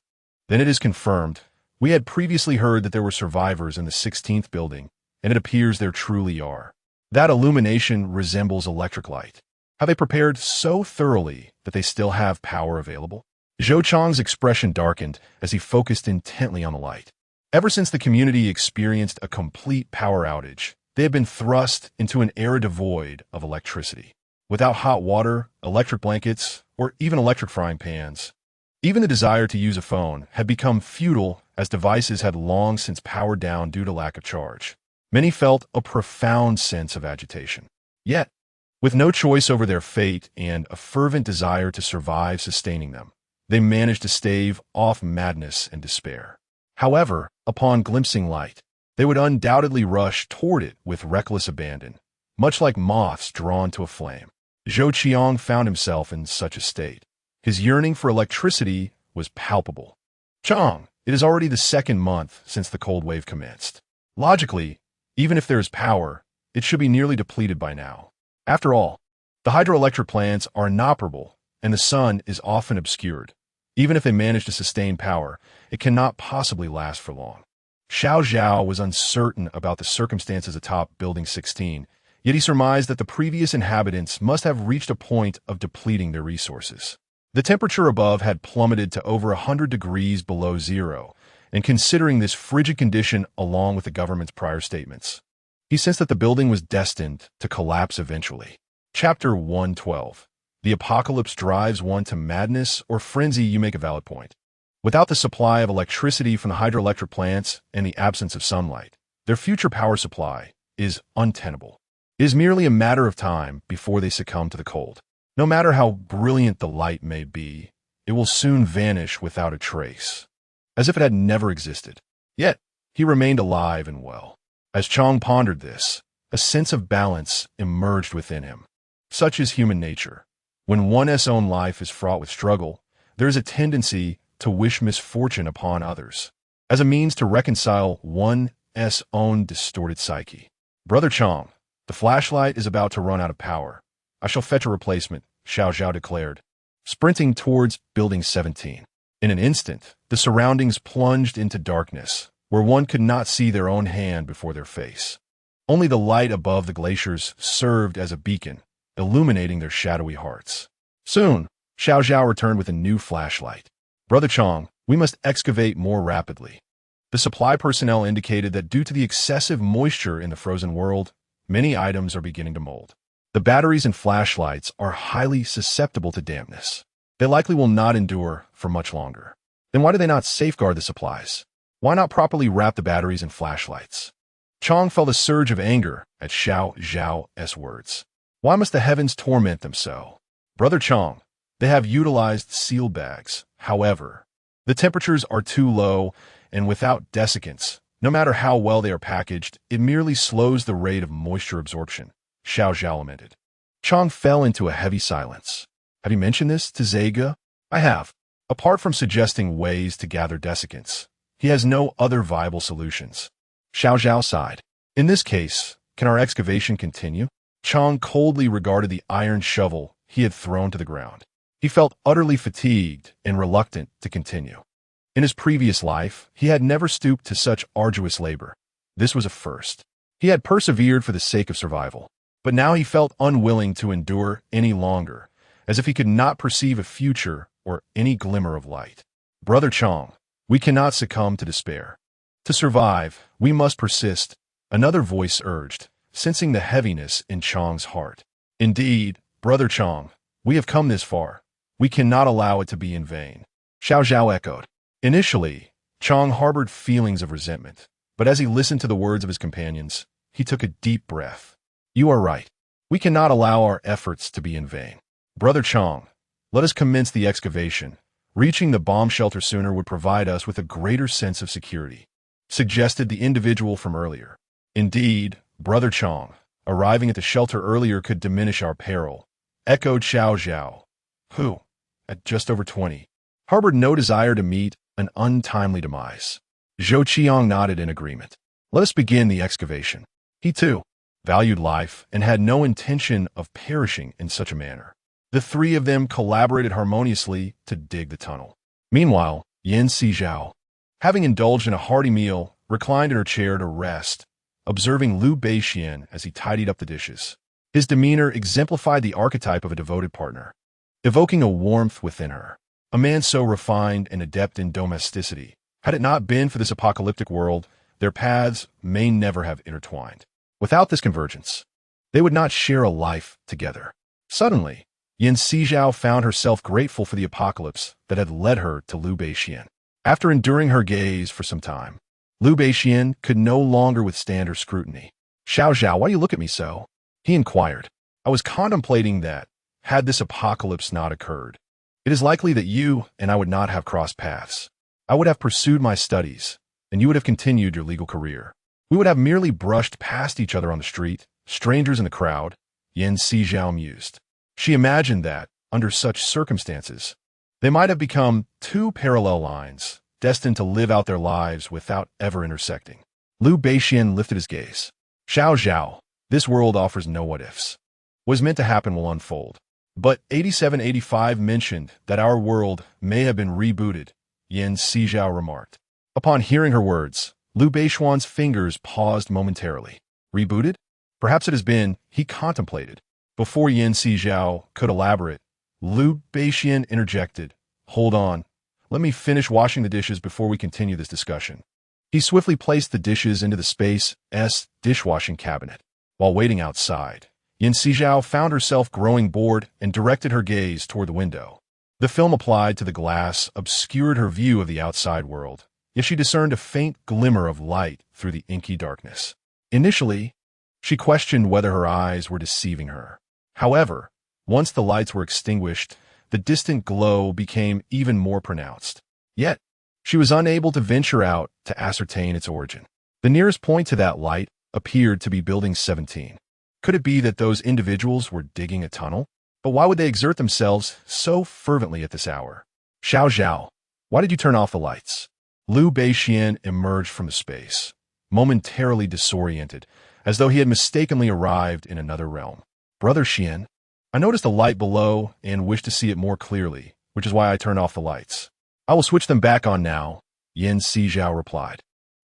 "Then it is confirmed. We had previously heard that there were survivors in the 16th building, and it appears there truly are. That illumination resembles electric light. Have they prepared so thoroughly that they still have power available?" Zhou Chang's expression darkened as he focused intently on the light. Ever since the community experienced a complete power outage, they had been thrust into an era devoid of electricity. Without hot water, electric blankets, or even electric frying pans, even the desire to use a phone had become futile as devices had long since powered down due to lack of charge. Many felt a profound sense of agitation. Yet, with no choice over their fate and a fervent desire to survive sustaining them, they managed to stave off madness and despair. However, upon glimpsing light, they would undoubtedly rush toward it with reckless abandon, much like moths drawn to a flame. Zhou Qiang found himself in such a state. His yearning for electricity was palpable. "Chang, it is already the 2nd month since the cold wave commenced. Logically, even if there is power, it should be nearly depleted by now. After all, the hydroelectric plants are inoperable, and the sun is often obscured. Even if they manage to sustain power, it cannot possibly last for long." Xiao was uncertain about the circumstances atop Building 16, yet he surmised that the previous inhabitants must have reached a point of depleting their resources. The temperature above had plummeted to over 100 degrees below zero, and considering this frigid condition along with the government's prior statements, he sensed that the building was destined to collapse eventually. Chapter 112. The apocalypse drives one to madness or frenzy. You make a valid point. Without the supply of electricity from the hydroelectric plants and the absence of sunlight, their future power supply is untenable. It is merely a matter of time before they succumb to the cold. No matter how brilliant the light may be, it will soon vanish without a trace, as if it had never existed. Yet, he remained alive and well. As Chang pondered this, a sense of balance emerged within him. Such is human nature. When one's own life is fraught with struggle, there is a tendency to wish misfortune upon others, as a means to reconcile one's own distorted psyche. "Brother Chang, the flashlight is about to run out of power. I shall fetch a replacement," Xiao declared, sprinting towards Building 17. In an instant, the surroundings plunged into darkness, where one could not see their own hand before their face. Only the light above the glaciers served as a beacon, illuminating their shadowy hearts. Soon, Xiao returned with a new flashlight. "Brother Chang, we must excavate more rapidly." The supply personnel indicated that due to the excessive moisture in the frozen world, many items are beginning to mold. The batteries and flashlights are highly susceptible to dampness. They likely will not endure for much longer. Then why do they not safeguard the supplies? Why not properly wrap the batteries and flashlights? Chang felt a surge of anger at Xiao Zhao's words. Why must the heavens torment them so? Brother Chang, they have utilized seal bags. However, the temperatures are too low, and without desiccants, no matter how well they are packaged, it merely slows the rate of moisture absorption, Xiao Zhao lamented. Chang fell into a heavy silence. Have you mentioned this to Zega? I have. Apart from suggesting ways to gather desiccants, he has no other viable solutions. Xiao Zhao sighed. In this case, can our excavation continue? Chang coldly regarded the iron shovel he had thrown to the ground. He felt utterly fatigued and reluctant to continue. In his previous life, he had never stooped to such arduous labor. This was a first. He had persevered for the sake of survival, but now he felt unwilling to endure any longer, as if he could not perceive a future or any glimmer of light. Brother Chang, we cannot succumb to despair. To survive, we must persist, another voice urged, sensing the heaviness in Chang's heart. Indeed, Brother Chang, we have come this far. We cannot allow it to be in vain. Xiao Zhao echoed. Initially, Chang harbored feelings of resentment, but as he listened to the words of his companions, he took a deep breath. You are right. We cannot allow our efforts to be in vain. Brother Chang, let us commence the excavation. Reaching the bomb shelter sooner would provide us with a greater sense of security, suggested the individual from earlier. Indeed, Brother Chang, arriving at the shelter earlier could diminish our peril, echoed Xiao Zhao, who, at just over 20, harbored no desire to meet an untimely demise. Zhou Qiang nodded in agreement. Let us begin the excavation. He, too, valued life and had no intention of perishing in such a manner. The three of them collaborated harmoniously to dig the tunnel. Meanwhile, Sizhao, having indulged in a hearty meal, reclined in her chair to rest, observing Liu Beixian as he tidied up the dishes. His demeanor exemplified the archetype of a devoted partner, evoking a warmth within her. A man so refined and adept in domesticity. Had it not been for this apocalyptic world, their paths may never have intertwined. Without this convergence, they would not share a life together. Suddenly, Sizhao found herself grateful for the apocalypse that had led her to Liu Beixian. After enduring her gaze for some time, Liu Beixian could no longer withstand her scrutiny. Xiao Zhao, why do you look at me so? He inquired. I was contemplating that, had this apocalypse not occurred, it is likely that you and I would not have crossed paths. I would have pursued my studies, and you would have continued your legal career. We would have merely brushed past each other on the street, strangers in the crowd, Sizhao mused. She imagined that, under such circumstances, they might have become two parallel lines, destined to live out their lives without ever intersecting. Liu Beixian lifted his gaze. Xiao Zhao, this world offers no what-ifs. What is meant to happen will unfold. But 8785 mentioned that our world may have been rebooted, Sizhao remarked. Upon hearing her words, Liu Beixian's fingers paused momentarily. Rebooted? Perhaps it has been, he contemplated. Before Sizhao could elaborate, Liu Beixian interjected. Hold on. Let me finish washing the dishes before we continue this discussion. He swiftly placed the dishes into the Space S dishwashing cabinet. While waiting outside, Sizhao found herself growing bored and directed her gaze toward the window. The film applied to the glass obscured her view of the outside world, yet she discerned a faint glimmer of light through the inky darkness. Initially, she questioned whether her eyes were deceiving her. However, once the lights were extinguished, the distant glow became even more pronounced. Yet, she was unable to venture out to ascertain its origin. The nearest point to that light appeared to be Building 17. Could it be that those individuals were digging a tunnel? But why would they exert themselves so fervently at this hour? Xiao Zhao, why did you turn off the lights? Liu Beixian emerged from the space, momentarily disoriented, as though he had mistakenly arrived in another realm. Brother Xian, I noticed a light below and wished to see it more clearly, which is why I turned off the lights. I will switch them back on now, Sizhao replied,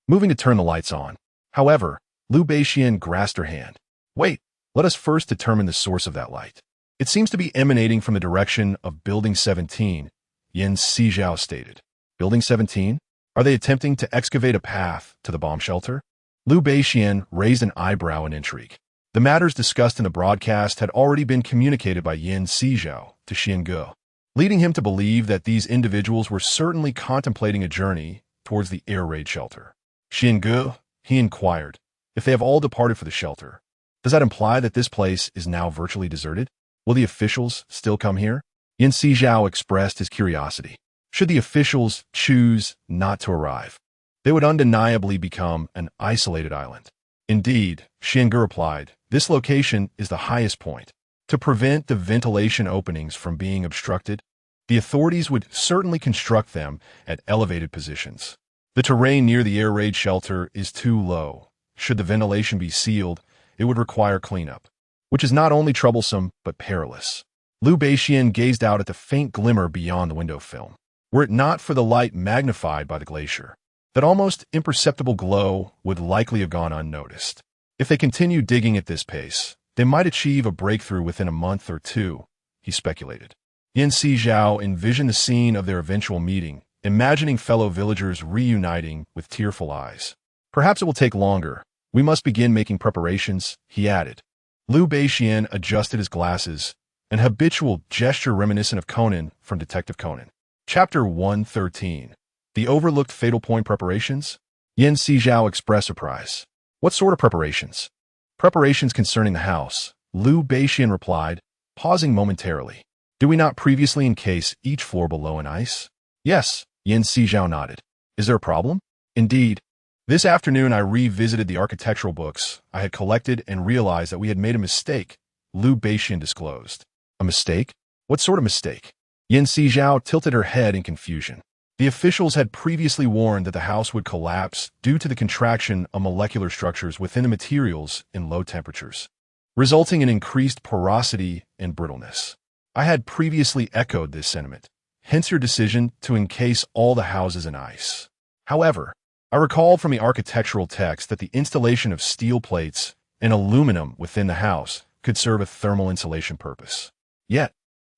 moving to turn the lights on. However, Liu Beixian grasped her hand. Wait, let us first determine the source of that light. It seems to be emanating from the direction of Building 17, Sizhao stated. Building 17? Are they attempting to excavate a path to the bomb shelter? Liu Beixian raised an eyebrow in intrigue. The matters discussed in the broadcast had already been communicated by Sizhao to Xiange. leading him to believe that these individuals were certainly contemplating a journey towards the air raid shelter. Xiangu, he inquired, if they have all departed for the shelter, does that imply that this place is now virtually deserted? Will the officials still come here? Sizhao expressed his curiosity. Should the officials choose not to arrive, they would undeniably become an isolated island. Indeed, Xiangu replied, this location is the highest point. To prevent the ventilation openings from being obstructed, the authorities would certainly construct them at elevated positions. The terrain near the air raid shelter is too low. Should the ventilation be sealed, it would require cleanup, which is not only troublesome but perilous. Liu Beixian gazed out at the faint glimmer beyond the window film. Were it not for the light magnified by the glacier, that almost imperceptible glow would likely have gone unnoticed. If they continued digging at this pace, they might achieve a breakthrough within a month or two, he speculated. Sizhao envisioned the scene of their eventual meeting, imagining fellow villagers reuniting with tearful eyes. Perhaps it will take longer. We must begin making preparations, he added. Liu Beixian adjusted his glasses, an habitual gesture reminiscent of Conan from Detective Conan. Chapter 113. The Overlooked Fatal Point Preparations? Sizhao expressed surprise. What sort of preparations? Preparations concerning the house, Liu Beixian replied, pausing momentarily. Do we not previously encase each floor below in ice? Yes, Sizhao nodded. Is there a problem? Indeed. This afternoon I revisited the architectural books I had collected and realized that we had made a mistake, Liu Beixian disclosed. A mistake? What sort of mistake? Sizhao tilted her head in confusion. The officials had previously warned that the house would collapse due to the contraction of molecular structures within the materials in low temperatures, resulting in increased porosity and brittleness. I had previously echoed this sentiment, hence your decision to encase all the houses in ice. However, I recalled from the architectural text that the installation of steel plates and aluminum within the house could serve a thermal insulation purpose. Yet,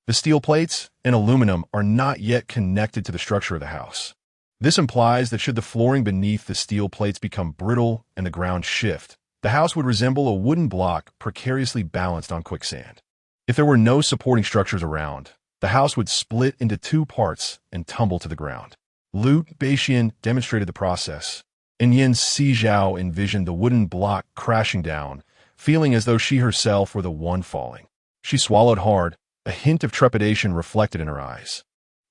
the steel plates and aluminum are not yet connected to the structure of the house. This implies that should the flooring beneath the steel plates become brittle and the ground shift, the house would resemble a wooden block precariously balanced on quicksand. If there were no supporting structures around, the house would split into two parts and tumble to the ground. Liu Beixian demonstrated the process, and Sizhao envisioned the wooden block crashing down, feeling as though she herself were the one falling. She swallowed hard, a hint of trepidation reflected in her eyes.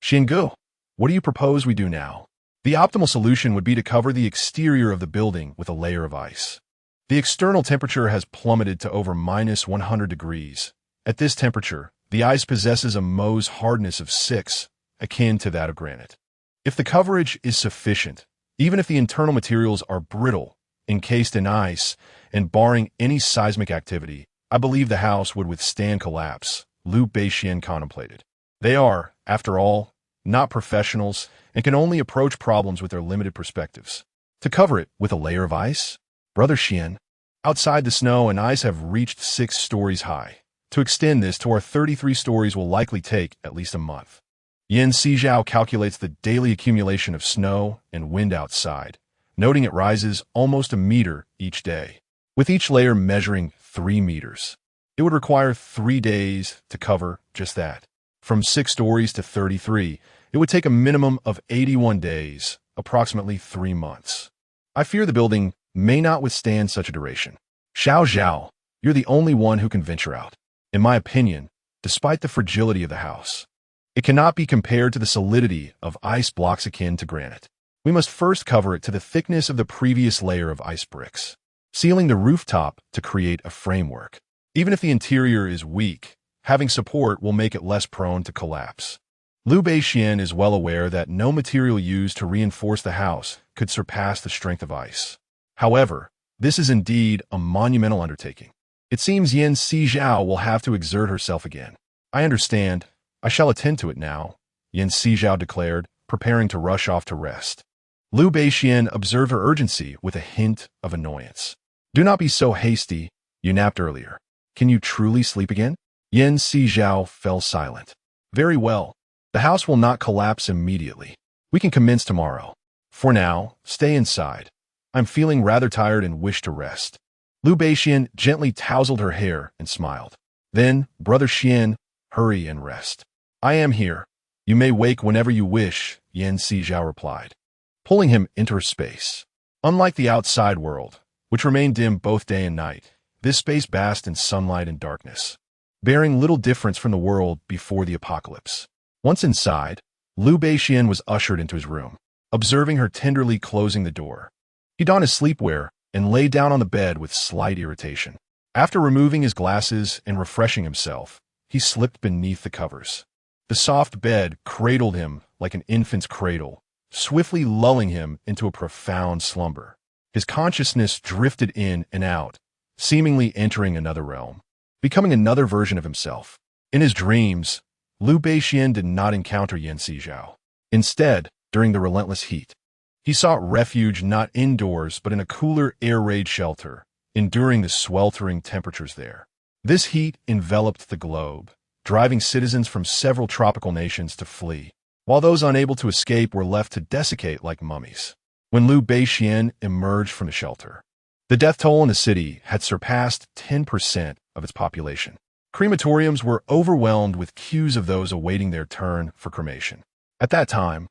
Xiangu, what do you propose we do now? The optimal solution would be to cover the exterior of the building with a layer of ice. The external temperature has plummeted to over -100 degrees. At this temperature, the ice possesses a Mohs hardness of 6, akin to that of granite. If the coverage is sufficient, even if the internal materials are brittle, encased in ice, and barring any seismic activity, I believe the house would withstand collapse, Liu Beixian contemplated. They are, after all, not professionals and can only approach problems with their limited perspectives. To cover it with a layer of ice? Brother Xian, outside the snow and ice have reached 6 stories high. To extend this to our 33 stories will likely take at least a month. Sizhao calculates the daily accumulation of snow and wind outside, noting it rises almost a meter each day, with each layer measuring 3 meters. It would require 3 days to cover just that. From 6 stories to 33, it would take a minimum of 81 days, approximately 3 months. I fear the building may not withstand such a duration. Xiao, you're the only one who can venture out. In my opinion, despite the fragility of the house, it cannot be compared to the solidity of ice blocks akin to granite. We must first cover it to the thickness of the previous layer of ice bricks, sealing the rooftop to create a framework. Even if the interior is weak, having support will make it less prone to collapse. Liu Beixian is well aware that no material used to reinforce the house could surpass the strength of ice. However, this is indeed a monumental undertaking. It seems Sizhao will have to exert herself again. I understand. I shall attend to it now, Sizhao declared, preparing to rush off to rest. Liu Beixian observed her urgency with a hint of annoyance. Do not be so hasty. You napped earlier. Can you truly sleep again? Sizhao fell silent. Very well. The house will not collapse immediately. We can commence tomorrow. For now, stay inside. I'm feeling rather tired and wish to rest. Liu Beixian gently tousled her hair and smiled. Then, Brother Xian, hurry and rest. I am here, You may wake whenever you wish, Sizhao replied, pulling him into her space. Unlike the outside world, which remained dim both day and night, this space basked in sunlight and darkness, bearing little difference from the world before the apocalypse. Once inside, Liu Beixian was ushered into his room, observing her tenderly closing the door. He donned his sleepwear and lay down on the bed with slight irritation. After removing his glasses and refreshing himself, he slipped beneath the covers. The soft bed cradled him like an infant's cradle, swiftly lulling him into a profound slumber. His consciousness drifted in and out, seemingly entering another realm, becoming another version of himself. In his dreams, Liu Beixian did not encounter Sizhao. Instead, during the relentless heat, he sought refuge not indoors but in a cooler air raid shelter, enduring the sweltering temperatures there. This heat enveloped the globe, driving citizens from several tropical nations to flee, while those unable to escape were left to desiccate like mummies. When Liu Beixian emerged from the shelter, the death toll in the city had surpassed 10% of its population. Crematoriums were overwhelmed with queues of those awaiting their turn for cremation. At that time,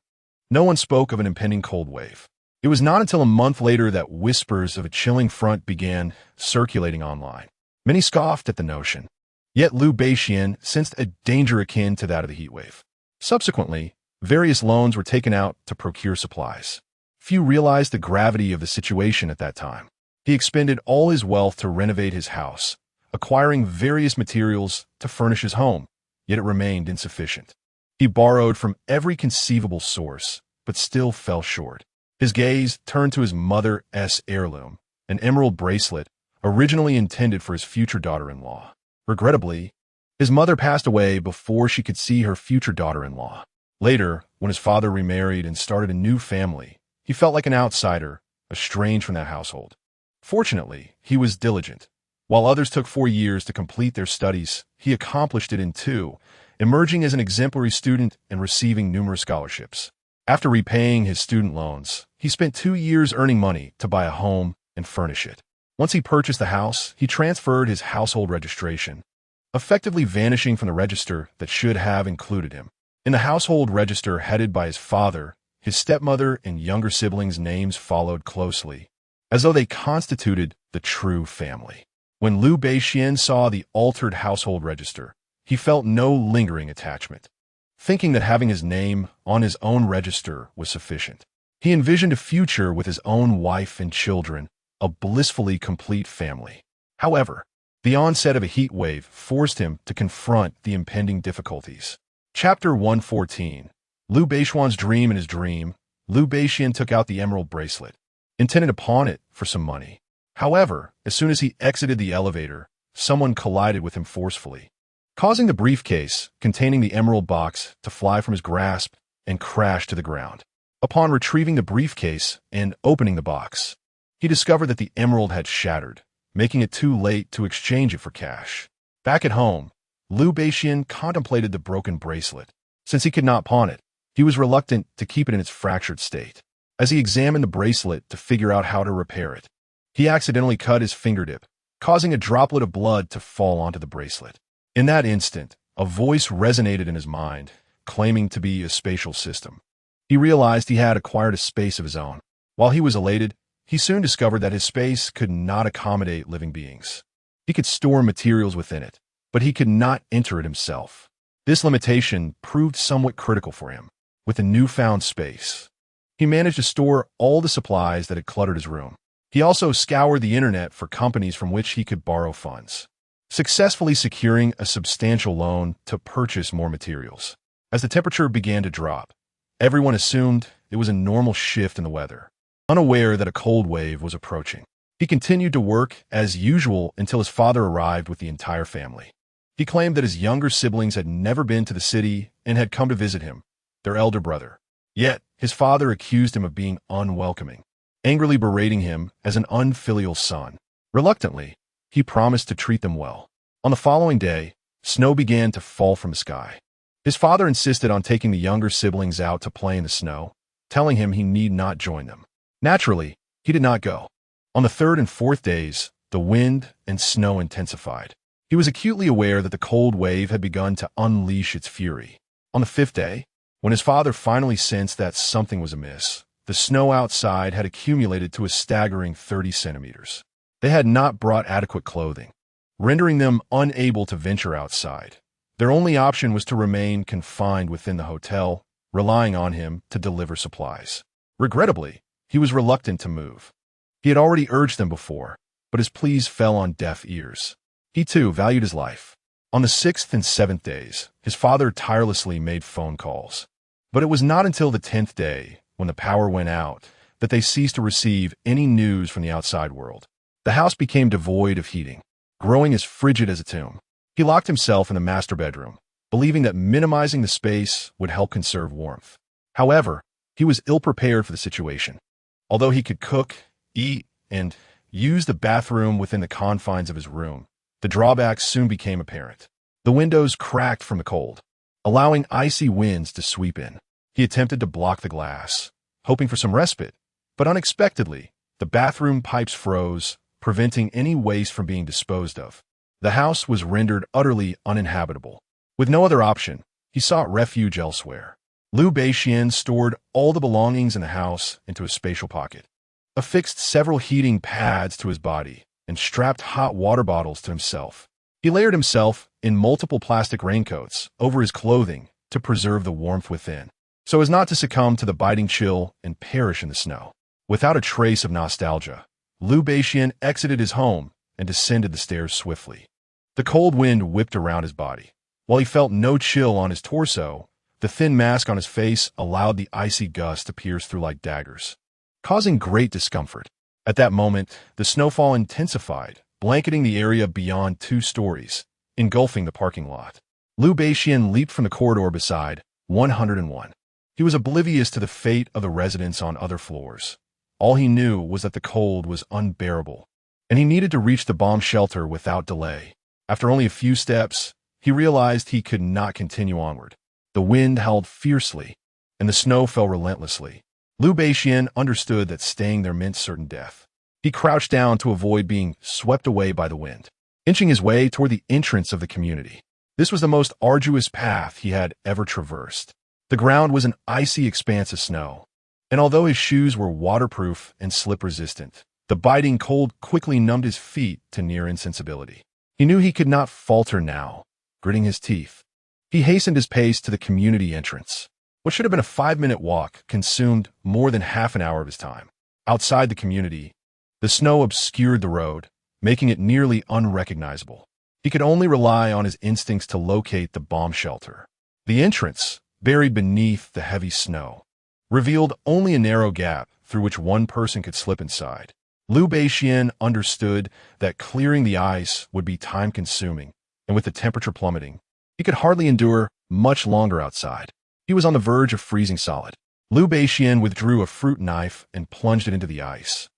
no one spoke of an impending cold wave. It was not until a month later that whispers of a chilling front began circulating online. Many scoffed at the notion, yet Liu Beixian sensed a danger akin to that of the heat wave. Subsequently, various loans were taken out to procure supplies. Few realized the gravity of the situation at that time. He expended all his wealth to renovate his house, acquiring various materials to furnish his home, yet it remained insufficient. He borrowed from every conceivable source, but still fell short. His gaze turned to his mother's heirloom, an emerald bracelet originally intended for his future daughter-in-law. Regrettably, his mother passed away before she could see her future daughter-in-law. Later, when his father remarried and started a new family, he felt like an outsider, estranged from that household. Fortunately, he was diligent. While others took 4 years to complete their studies, he accomplished it in 2, emerging as an exemplary student and receiving numerous scholarships. After repaying his student loans, he spent 2 years earning money to buy a home and furnish it. Once he purchased the house, he transferred his household registration, effectively vanishing from the register that should have included him. In the household register headed by his father, his stepmother and younger siblings' names followed closely, as though they constituted the true family. When Liu Beixian saw the altered household register, he felt no lingering attachment, thinking that having his name on his own register was sufficient. He envisioned a future with his own wife and children, a blissfully complete family. However, the onset of a heat wave forced him to confront the impending difficulties. Chapter 114. Liu Beixian's dream. In his dream, Liu Beixian took out the emerald bracelet, intended to pawn it for some money. However, as soon as he exited the elevator, someone collided with him forcefully, causing the briefcase containing the emerald box to fly from his grasp and crash to the ground. Upon retrieving the briefcase and opening the box, he discovered that the emerald had shattered, making it too late to exchange it for cash. Back at home, Liu Beixian contemplated the broken bracelet. Since he could not pawn it, he was reluctant to keep it in its fractured state. As he examined the bracelet to figure out how to repair it, he accidentally cut his fingertip, causing a droplet of blood to fall onto the bracelet. In that instant, a voice resonated in his mind, claiming to be a spatial system. He realized he had acquired a space of his own. While he was elated, he soon discovered that his space could not accommodate living beings. He could store materials within it, but he could not enter it himself. This limitation proved somewhat critical for him. With the newfound space, he managed to store all the supplies that had cluttered his room. He also scoured the internet for companies from which he could borrow funds, successfully securing a substantial loan to purchase more materials. As the temperature began to drop, everyone assumed it was a normal shift in the weather, unaware that a cold wave was approaching. He continued to work as usual until his father arrived with the entire family. He claimed that his younger siblings had never been to the city and had come to visit him, their elder brother. Yet, his father accused him of being unwelcoming, angrily berating him as an unfilial son. Reluctantly, he promised to treat them well. On the following day, snow began to fall from the sky. His father insisted on taking the younger siblings out to play in the snow, telling him he need not join them. Naturally, he did not go. On the 3rd and 4th days, the wind and snow intensified. He was acutely aware that the cold wave had begun to unleash its fury. On the 5th day, When his father finally sensed that something was amiss, the snow outside had accumulated to a staggering 30 centimeters. They had not brought adequate clothing, rendering them unable to venture outside. Their only option was to remain confined within the hotel, relying on him to deliver supplies. Regrettably, he was reluctant to move. He had already urged them before, but his pleas fell on deaf ears. He too valued his life. On the 6th and 7th days, his father tirelessly made phone calls. But it was not until the 10th day, when the power went out, that they ceased to receive any news from the outside world. The house became devoid of heating, growing as frigid as a tomb. He locked himself in the master bedroom, believing that minimizing the space would help conserve warmth. However, he was ill-prepared for the situation. Although he could cook, eat, and use the bathroom within the confines of his room, the drawbacks soon became apparent. The windows cracked from the cold, allowing icy winds to sweep in. He attempted to block the glass, hoping for some respite, but unexpectedly, the bathroom pipes froze, preventing any waste from being disposed of. The house was rendered utterly uninhabitable. With no other option, he sought refuge elsewhere. Liu Beixian stored all the belongings in the house into a spatial pocket, affixed several heating pads to his body, and strapped hot water bottles to himself. He layered himself in multiple plastic raincoats over his clothing to preserve the warmth within, so as not to succumb to the biting chill and perish in the snow. Without a trace of nostalgia, Liu Beixian exited his home and descended the stairs swiftly. The cold wind whipped around his body. While he felt no chill on his torso, the thin mask on his face allowed the icy gust to pierce through like daggers, causing great discomfort. At that moment, the snowfall intensified, blanketing the area beyond 2 stories, engulfing the parking lot. Liu Beixian leaped from the corridor beside 101. He was oblivious to the fate of the residents on other floors. All he knew was that the cold was unbearable, and he needed to reach the bomb shelter without delay. After only a few steps, he realized he could not continue onward. The wind howled fiercely, and the snow fell relentlessly. Liu Beixian understood that staying there meant certain death. He crouched down to avoid being swept away by the wind, inching his way toward the entrance of the community. This was the most arduous path he had ever traversed. The ground was an icy expanse of snow, and although his shoes were waterproof and slip-resistant, the biting cold quickly numbed his feet to near insensibility. He knew he could not falter now. Gritting his teeth, he hastened his pace to the community entrance. What should have been a 5-minute walk consumed more than half an hour of his time. Outside the community, the snow obscured the road, making it nearly unrecognizable. He could only rely on his instincts to locate the bomb shelter. The entrance, buried beneath the heavy snow, revealed only a narrow gap through which one person could slip inside. Liu Beixian understood that clearing the ice would be time-consuming, and with the temperature plummeting, he could hardly endure much longer outside. He was on the verge of freezing solid. Liu Beixian withdrew a fruit knife and plunged it into the ice,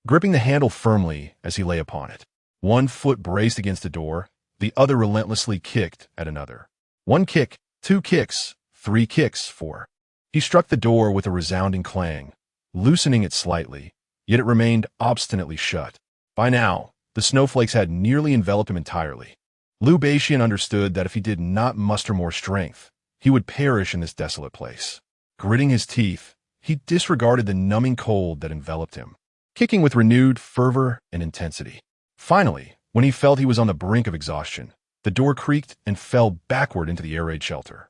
gripping the handle firmly as he lay upon it. One foot braced against the door, the other relentlessly kicked at another. 1 kick, 2 kicks, 3 kicks, 4. He struck the door with a resounding clang, loosening it slightly, yet it remained obstinately shut. By now, the snowflakes had nearly enveloped him entirely. Liu Beixian understood that if he did not muster more strength, he would perish in this desolate place. Gritting his teeth, he disregarded the numbing cold that enveloped him, kicking with renewed fervor and intensity. Finally, when he felt he was on the brink of exhaustion, the door creaked and fell backward into the air raid shelter.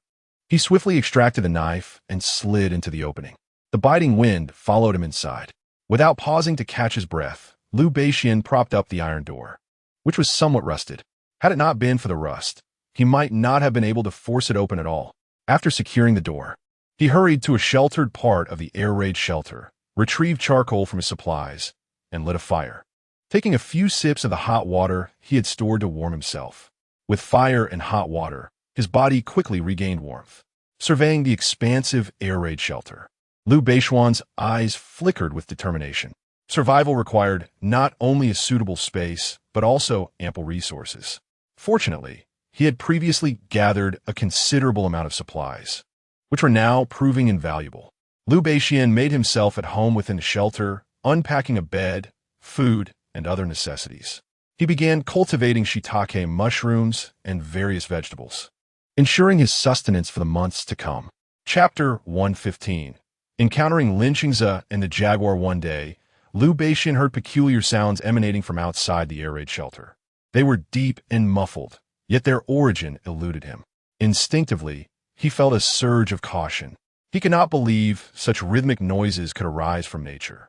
He swiftly extracted the knife and slid into the opening. The biting wind followed him inside. Without pausing to catch his breath, Liu Beixian propped up the iron door, which was somewhat rusted. Had it not been for the rust, he might not have been able to force it open at all. After securing the door, he hurried to a sheltered part of the air raid shelter, retrieved charcoal from his supplies, and lit a fire. Taking a few sips of the hot water he had stored to warm himself. With fire and hot water, his body quickly regained warmth. Surveying the expansive air raid shelter, Liu Beixian's eyes flickered with determination. Survival required not only a suitable space, but also ample resources. Fortunately, he had previously gathered a considerable amount of supplies, which were now proving invaluable. Liu Beixian made himself at home within the shelter, unpacking a bed, food, and other necessities. He began cultivating shiitake mushrooms and various vegetables, ensuring his sustenance for the months to come. Chapter 115. Encountering Lin Qingze and the jaguar one day, Liu Beixian heard peculiar sounds emanating from outside the air raid shelter. They were deep and muffled, yet their origin eluded him. Instinctively, he felt a surge of caution. He could not believe such rhythmic noises could arise from nature.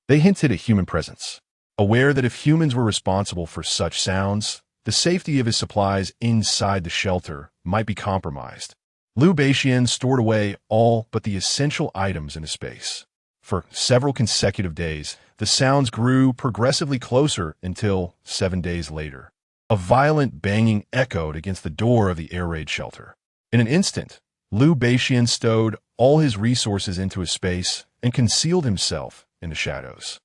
They hinted at human presence. Aware that if humans were responsible for such sounds, the safety of his supplies inside the shelter might be compromised. Liu Beixian stored away all but the essential items in his space. For several consecutive days, the sounds grew progressively closer until 7 days later. A violent banging echoed against the door of the air raid shelter. In an instant, Liu Beixian stowed all his resources into his space and concealed himself in the shadows.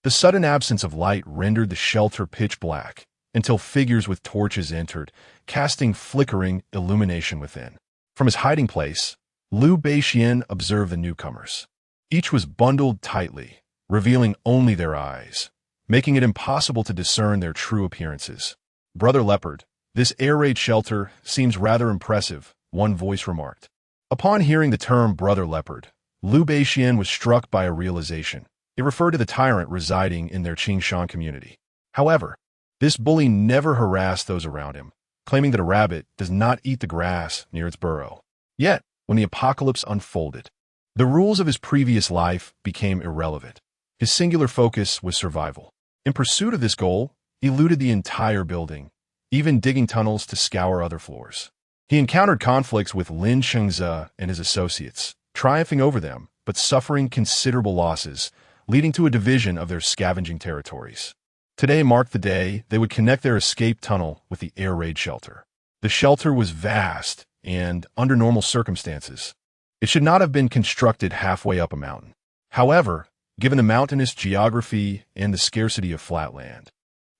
The sudden absence of light rendered the shelter pitch black until figures with torches entered, casting flickering illumination within. From his hiding place, Liu Beixian observed the newcomers. Each was bundled tightly, revealing only their eyes, making it impossible to discern their true appearances. "Brother Leopard, this air raid shelter seems rather impressive," one voice remarked. Upon hearing the term Brother Leopard, Liu Beixian was struck by a realization. It referred to the tyrant residing in their Qingshan community. However, this bully never harassed those around him, claiming that a rabbit does not eat the grass near its burrow. Yet, when the apocalypse unfolded, the rules of his previous life became irrelevant. His singular focus was survival. In pursuit of this goal, he looted the entire building, even digging tunnels to scour other floors. He encountered conflicts with Lin Qingze and his associates, triumphing over them, but suffering considerable losses, leading to a division of their scavenging territories. Today marked the day they would connect their escape tunnel with the air raid shelter. The shelter was vast, and, under normal circumstances, it should not have been constructed halfway up a mountain. However, given the mountainous geography and the scarcity of flat land,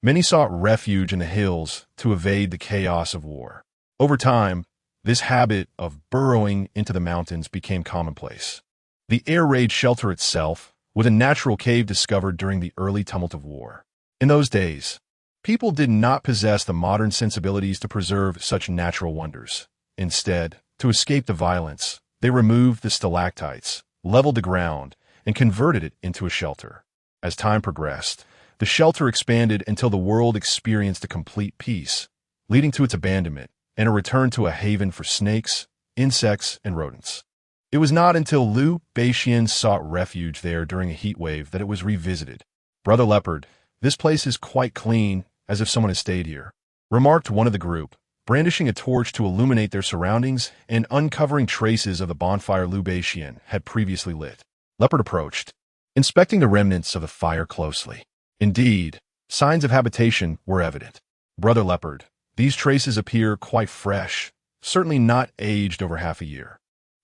many sought refuge in the hills to evade the chaos of war. Over time, this habit of burrowing into the mountains became commonplace. The air raid shelter itself was a natural cave discovered during the early tumult of war. In those days, people did not possess the modern sensibilities to preserve such natural wonders. Instead, to escape the violence, they removed the stalactites, leveled the ground, and converted it into a shelter. As time progressed, the shelter expanded until the world experienced a complete peace, leading to its abandonment and a return to a haven for snakes, insects, and rodents. It was not until Liu Beixian sought refuge there during a heat wave that it was revisited. "Brother Leopard, this place is quite clean, as if someone had stayed here," remarked one of the group, brandishing a torch to illuminate their surroundings and uncovering traces of the bonfire Liu Beixian had previously lit. Leopard approached, inspecting the remnants of the fire closely. Indeed, signs of habitation were evident. "Brother Leopard, these traces appear quite fresh, certainly not aged over half a year.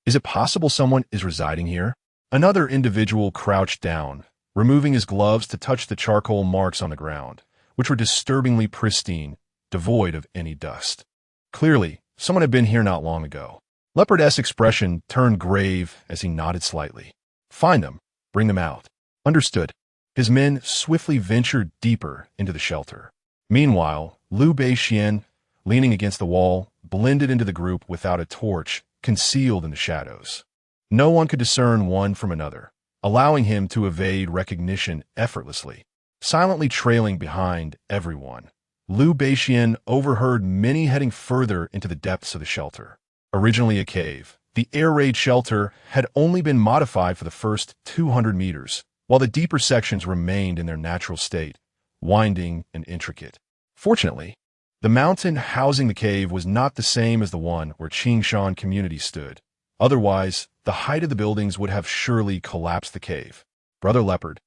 Is it possible someone is residing here?" Another individual crouched down, removing his gloves to touch the charcoal marks on the ground, which were disturbingly pristine, devoid of any dust. Clearly, someone had been here not long ago. Leopard's expression turned grave as he nodded slightly. "Find them. Bring them out." "Understood." His men swiftly ventured deeper into the shelter. Meanwhile, Liu Beixian, leaning against the wall, blended into the group without a torch, concealed in the shadows. No one could discern one from another, allowing him to evade recognition effortlessly. Silently trailing behind everyone, Liu Beixian overheard many heading further into the depths of the shelter. Originally a cave, the air raid shelter had only been modified for the first 200 meters, while the deeper sections remained in their natural state, winding and intricate. Fortunately, the mountain housing the cave was not the same as the one where Qingshan community stood. Otherwise, the height of the buildings would have surely collapsed the cave. "Brother Leopard,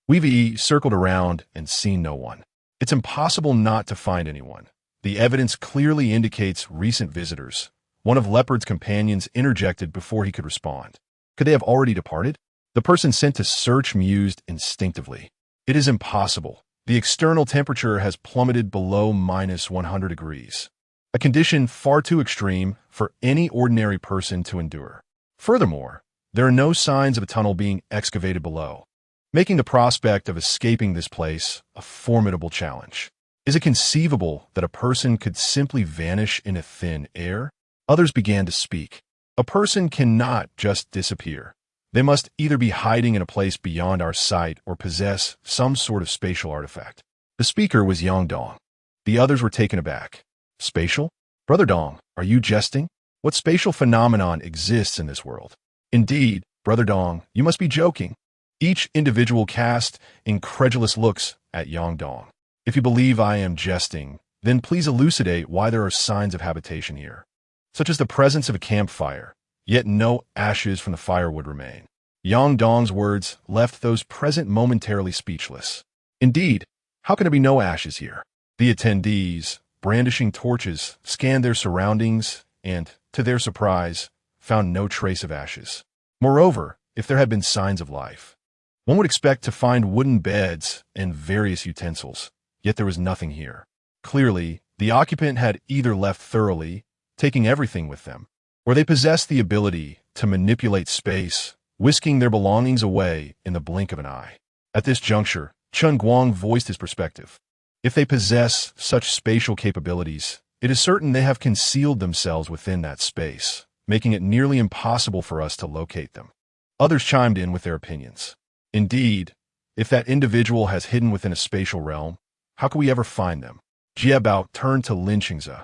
we've circled around and seen no one. It's impossible not to find anyone. The evidence clearly indicates recent visitors." One of Leopard's companions interjected before he could respond. "Could they have already departed?" The person sent to search mused instinctively. "It is impossible. The external temperature has plummeted below -100 degrees, a condition far too extreme for any ordinary person to endure. Furthermore, there are no signs of a tunnel being excavated below, making the prospect of escaping this place a formidable challenge. Is it conceivable that a person could simply vanish into thin air?" Others began to speak. A person cannot just disappear. They must either be hiding in a place beyond our sight or possess some sort of spatial artifact. The speaker was Yang Dong. The others were taken aback. Spatial? Brother Dong, are you jesting? What spatial phenomenon exists in this world? Indeed, Brother Dong, you must be joking. Each individual cast incredulous looks at Yang Dong. If you believe I am jesting, then please elucidate why there are signs of habitation here, such as the presence of a campfire, yet no ashes from the firewood remain. Yang Dong's words left those present momentarily speechless. Indeed, how can there be no ashes here? The attendees, brandishing torches, scanned their surroundings and, to their surprise, found no trace of ashes. Moreover, if there had been signs of life, one would expect to find wooden beds and various utensils, yet there was nothing here. Clearly, the occupant had either left thoroughly, taking everything with them, or they possessed the ability to manipulate space, whisking their belongings away in the blink of an eye. At this juncture, Chen Guang voiced his perspective. If they possess such spatial capabilities, it is certain they have concealed themselves within that space, making it nearly impossible for us to locate them. Others chimed in with their opinions. Indeed, if that individual has hidden within a spatial realm, how can we ever find them? Jie Bao turned to Lin Qingze,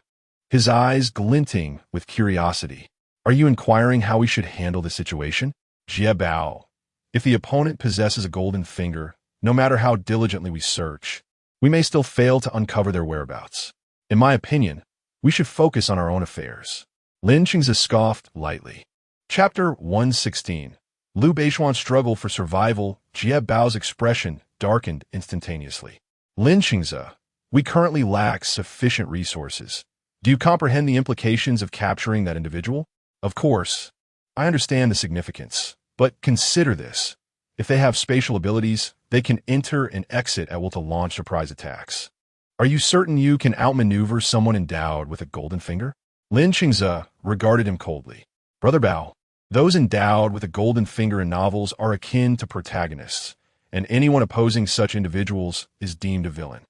his eyes glinting with curiosity. Are you inquiring how we should handle the situation? Jie Bao, if the opponent possesses a golden finger, no matter how diligently we search, we may still fail to uncover their whereabouts. In my opinion, we should focus on our own affairs. Lin Qingze scoffed lightly. Chapter 116. Liu Beishuan's struggle for survival. Jie Bao's expression darkened instantaneously. Lin Qingze, we currently lack sufficient resources. Do you comprehend the implications of capturing that individual? Of course, I understand the significance, but consider this. If they have spatial abilities, they can enter and exit at will to launch surprise attacks. Are you certain you can outmaneuver someone endowed with a golden finger? Lin Qingze regarded him coldly. Brother Bao, those endowed with a golden finger in novels are akin to protagonists, and anyone opposing such individuals is deemed a villain.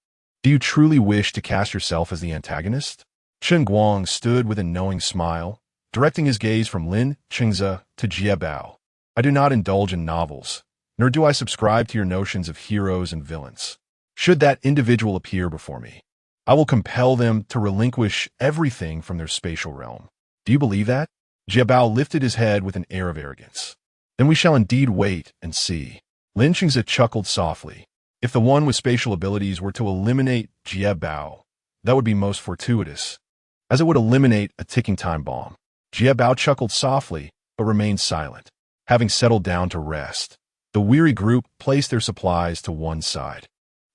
Do you truly wish to cast yourself as the antagonist? Chen Guang stood with a knowing smile, directing his gaze from Lin Qingze to Jie Bao. I do not indulge in novels, nor do I subscribe to your notions of heroes and villains. Should that individual appear before me, I will compel them to relinquish everything from their spatial realm. Do you believe that? Jie Bao lifted his head with an air of arrogance. Then we shall indeed wait and see. Lin Qingze chuckled softly. If the one with spatial abilities were to eliminate Jie Bao, that would be most fortuitous, as it would eliminate a ticking time bomb. Jie Bao chuckled softly, but remained silent. Having settled down to rest, the weary group placed their supplies to one side.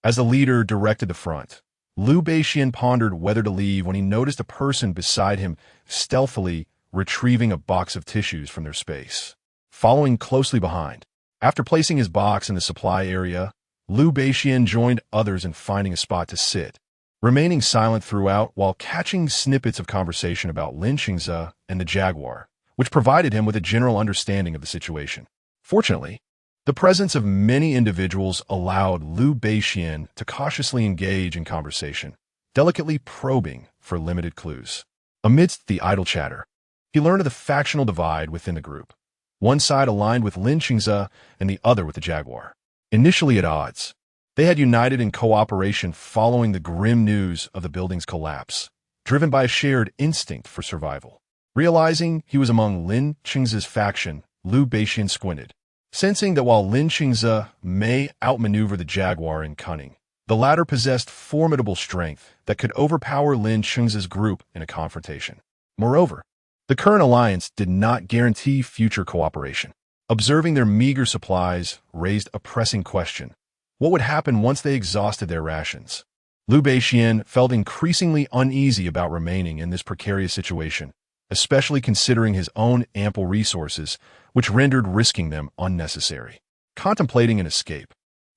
As the leader directed the front, Liu Beixian pondered whether to leave when he noticed a person beside him stealthily retrieving a box of tissues from their space. Following closely behind, after placing his box in the supply area, Liu Beixian joined others in finding a spot to sit, remaining silent throughout while catching snippets of conversation about Lin Qingze and the Jaguar, which provided him with a general understanding of the situation. Fortunately, the presence of many individuals allowed Liu Beixian to cautiously engage in conversation, delicately probing for limited clues. Amidst the idle chatter, he learned of the factional divide within the group. One side aligned with Lin Qingze and the other with the Jaguar. Initially at odds, they had united in cooperation following the grim news of the building's collapse, driven by a shared instinct for survival. Realizing he was among Lin Qingze's faction, Liu Beixian squinted, sensing that while Lin Qingze may outmaneuver the Jaguar in cunning, the latter possessed formidable strength that could overpower Lin Qingze's group in a confrontation. Moreover, the current alliance did not guarantee future cooperation. Observing their meager supplies raised a pressing question. What would happen once they exhausted their rations? Liu Beixian felt increasingly uneasy about remaining in this precarious situation, especially considering his own ample resources, which rendered risking them unnecessary. Contemplating an escape,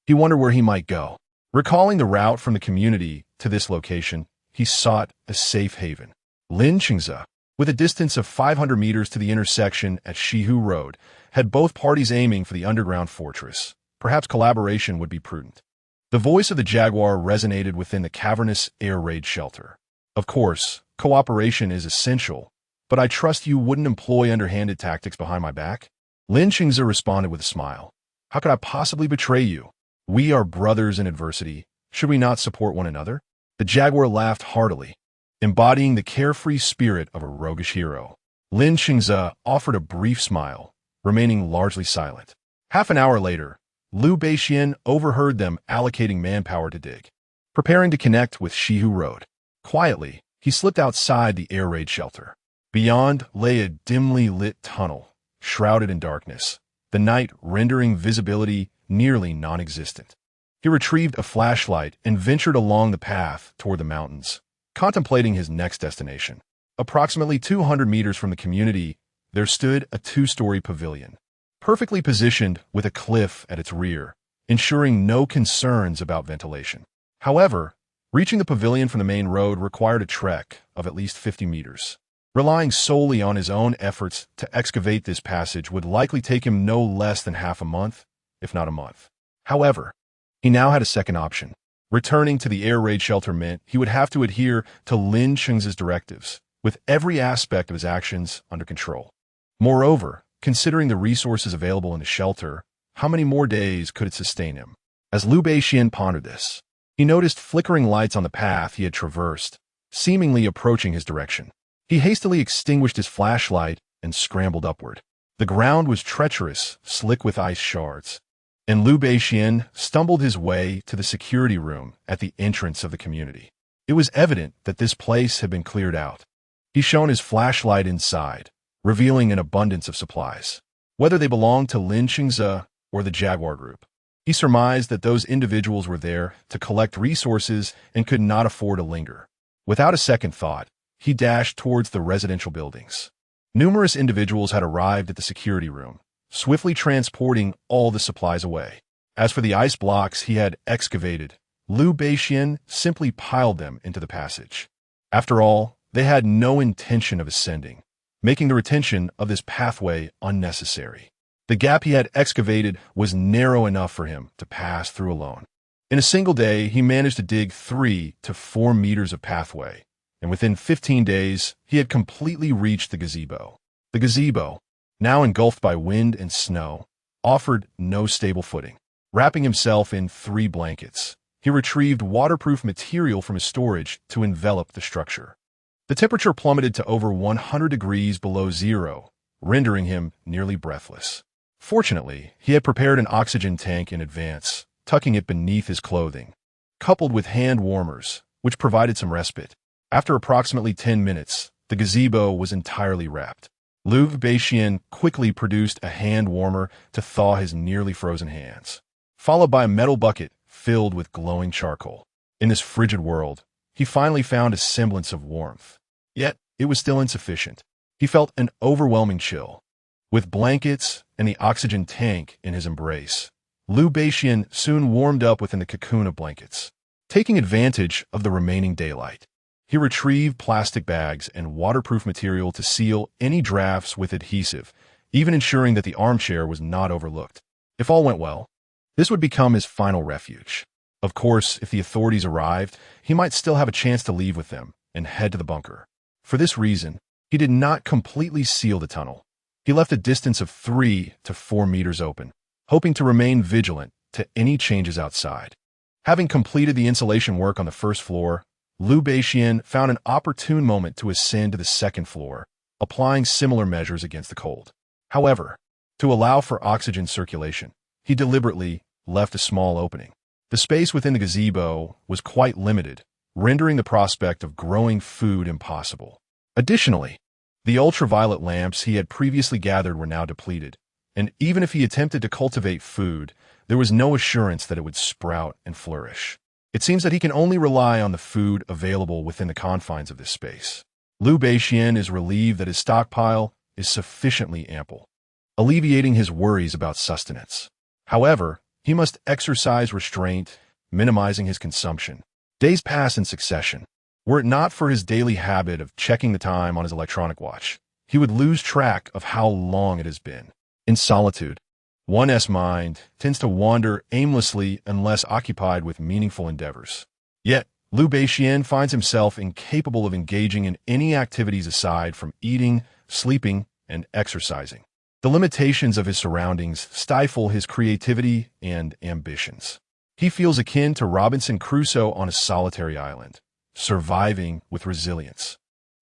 he wondered where he might go. Recalling the route from the community to this location, he sought a safe haven. Lin Qingze, with a distance of 500 meters to the intersection at Shihu Road, had both parties aiming for the underground fortress. Perhaps collaboration would be prudent. The voice of the Jaguar resonated within the cavernous air raid shelter. Of course, cooperation is essential, but I trust you wouldn't employ underhanded tactics behind my back? Lin Qingzi responded with a smile. How could I possibly betray you? We are brothers in adversity. Should we not support one another? The jaguar laughed heartily, embodying the carefree spirit of a roguish hero. Lin Qingzi offered a brief smile, remaining largely silent. Half an hour later, Liu Beixian overheard them allocating manpower to dig. Preparing to connect with Shihu Road. Quietly, he slipped outside the air raid shelter. Beyond lay a dimly lit tunnel, shrouded in darkness, the night rendering visibility nearly non-existent. He retrieved a flashlight and ventured along the path toward the mountains, contemplating his next destination. Approximately 200 meters from the community, there stood a two-story pavilion, perfectly positioned with a cliff at its rear, ensuring no concerns about ventilation. However, reaching the pavilion from the main road required a trek of at least 50 meters. Relying solely on his own efforts to excavate this passage would likely take him no less than half a month, if not a month. However, he now had a second option. Returning to the air raid shelter meant he would have to adhere to Lin Qingzi's directives, with every aspect of his actions under control. Moreover, considering the resources available in the shelter, how many more days could it sustain him? As Liu Beixian pondered this, he noticed flickering lights on the path he had traversed, seemingly approaching his direction. He hastily extinguished his flashlight and scrambled upward. The ground was treacherous, slick with ice shards, and Liu Beixian stumbled his way to the security room at the entrance of the community. It was evident that this place had been cleared out. He shone his flashlight inside, revealing an abundance of supplies. Whether they belonged to Lin Qingzi or the Jaguar Group, he surmised that those individuals were there to collect resources and could not afford to linger. Without a second thought, he dashed towards the residential buildings. Numerous individuals had arrived at the security room, swiftly transporting all the supplies away. As for the ice blocks he had excavated, Liu Beixian simply piled them into the passage. After all, they had no intention of ascending, making the retention of this pathway unnecessary. The gap he had excavated was narrow enough for him to pass through alone. In a single day, he managed to dig 3 to 4 meters of pathway, and within 15 days, he had completely reached the gazebo. The gazebo, now engulfed by wind and snow, offered no stable footing. Wrapping himself in 3 blankets, he retrieved waterproof material from his storage to envelop the structure. The temperature plummeted to over 100 degrees below zero, rendering him nearly breathless. Fortunately, he had prepared an oxygen tank in advance, tucking it beneath his clothing, coupled with hand warmers, which provided some respite. After approximately 10 minutes, the gazebo was entirely wrapped. Liu Beixian quickly produced a hand warmer to thaw his nearly frozen hands, followed by a metal bucket filled with glowing charcoal. In this frigid world, he finally found a semblance of warmth. Yet, it was still insufficient. He felt an overwhelming chill. With blankets and the oxygen tank in his embrace, Liu Beixian soon warmed up within the cocoon of blankets. Taking advantage of the remaining daylight, he retrieved plastic bags and waterproof material to seal any drafts with adhesive, even ensuring that the armchair was not overlooked. If all went well, this would become his final refuge. Of course, if the authorities arrived, he might still have a chance to leave with them and head to the bunker. For this reason, he did not completely seal the tunnel. He left a distance of 3 to 4 meters open, hoping to remain vigilant to any changes outside. Having completed the insulation work on the first floor, Liu Beixian found an opportune moment to ascend to the second floor, applying similar measures against the cold. However, to allow for oxygen circulation, he deliberately left a small opening. The space within the gazebo was quite limited, rendering the prospect of growing food impossible. Additionally, the ultraviolet lamps he had previously gathered were now depleted, and even if he attempted to cultivate food, there was no assurance that it would sprout and flourish. It seems that he can only rely on the food available within the confines of this space. Liu Beixian is relieved that his stockpile is sufficiently ample, alleviating his worries about sustenance. However, he must exercise restraint, minimizing his consumption. Days pass in succession. Were it not for his daily habit of checking the time on his electronic watch, he would lose track of how long it has been. In solitude, one's mind tends to wander aimlessly unless occupied with meaningful endeavors. Yet, Liu Beixian finds himself incapable of engaging in any activities aside from eating, sleeping, and exercising. The limitations of his surroundings stifle his creativity and ambitions. He feels akin to Robinson Crusoe on a solitary island, surviving with resilience.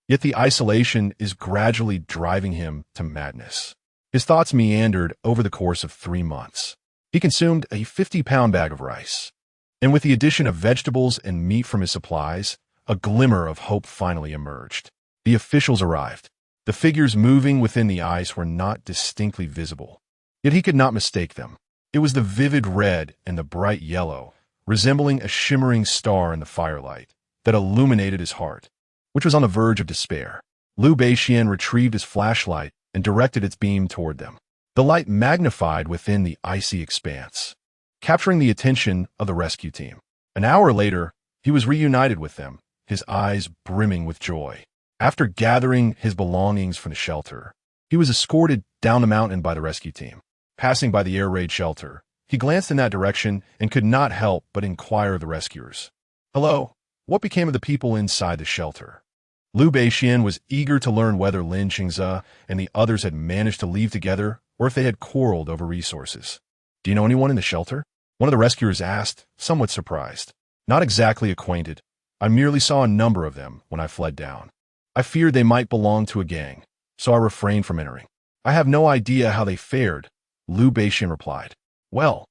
Yet the isolation is gradually driving him to madness. His thoughts meandered over the course of 3 months. He consumed a 50-pound bag of rice. And with the addition of vegetables and meat from his supplies, a glimmer of hope finally emerged. The officials arrived. The figures moving within the ice were not distinctly visible. Yet he could not mistake them. It was the vivid red and the bright yellow, resembling a shimmering star in the firelight, that illuminated his heart, which was on the verge of despair. Liu Beixian retrieved his flashlight and directed its beam toward them. The light magnified within the icy expanse, capturing the attention of the rescue team. An hour later, he was reunited with them, his eyes brimming with joy. After gathering his belongings from the shelter, he was escorted down the mountain by the rescue team. Passing by the air raid shelter, he glanced in that direction and could not help but inquire of the rescuers. "Hello, what became of the people inside the shelter?" Liu Beixian was eager to learn whether Lin Qingze and the others had managed to leave together or if they had quarreled over resources. "Do you know anyone in the shelter?" one of the rescuers asked, somewhat surprised. "Not exactly acquainted. I merely saw a number of them when I fled down. I feared they might belong to a gang, so I refrained from entering. I have no idea how they fared," Liu Beixian replied. "Well,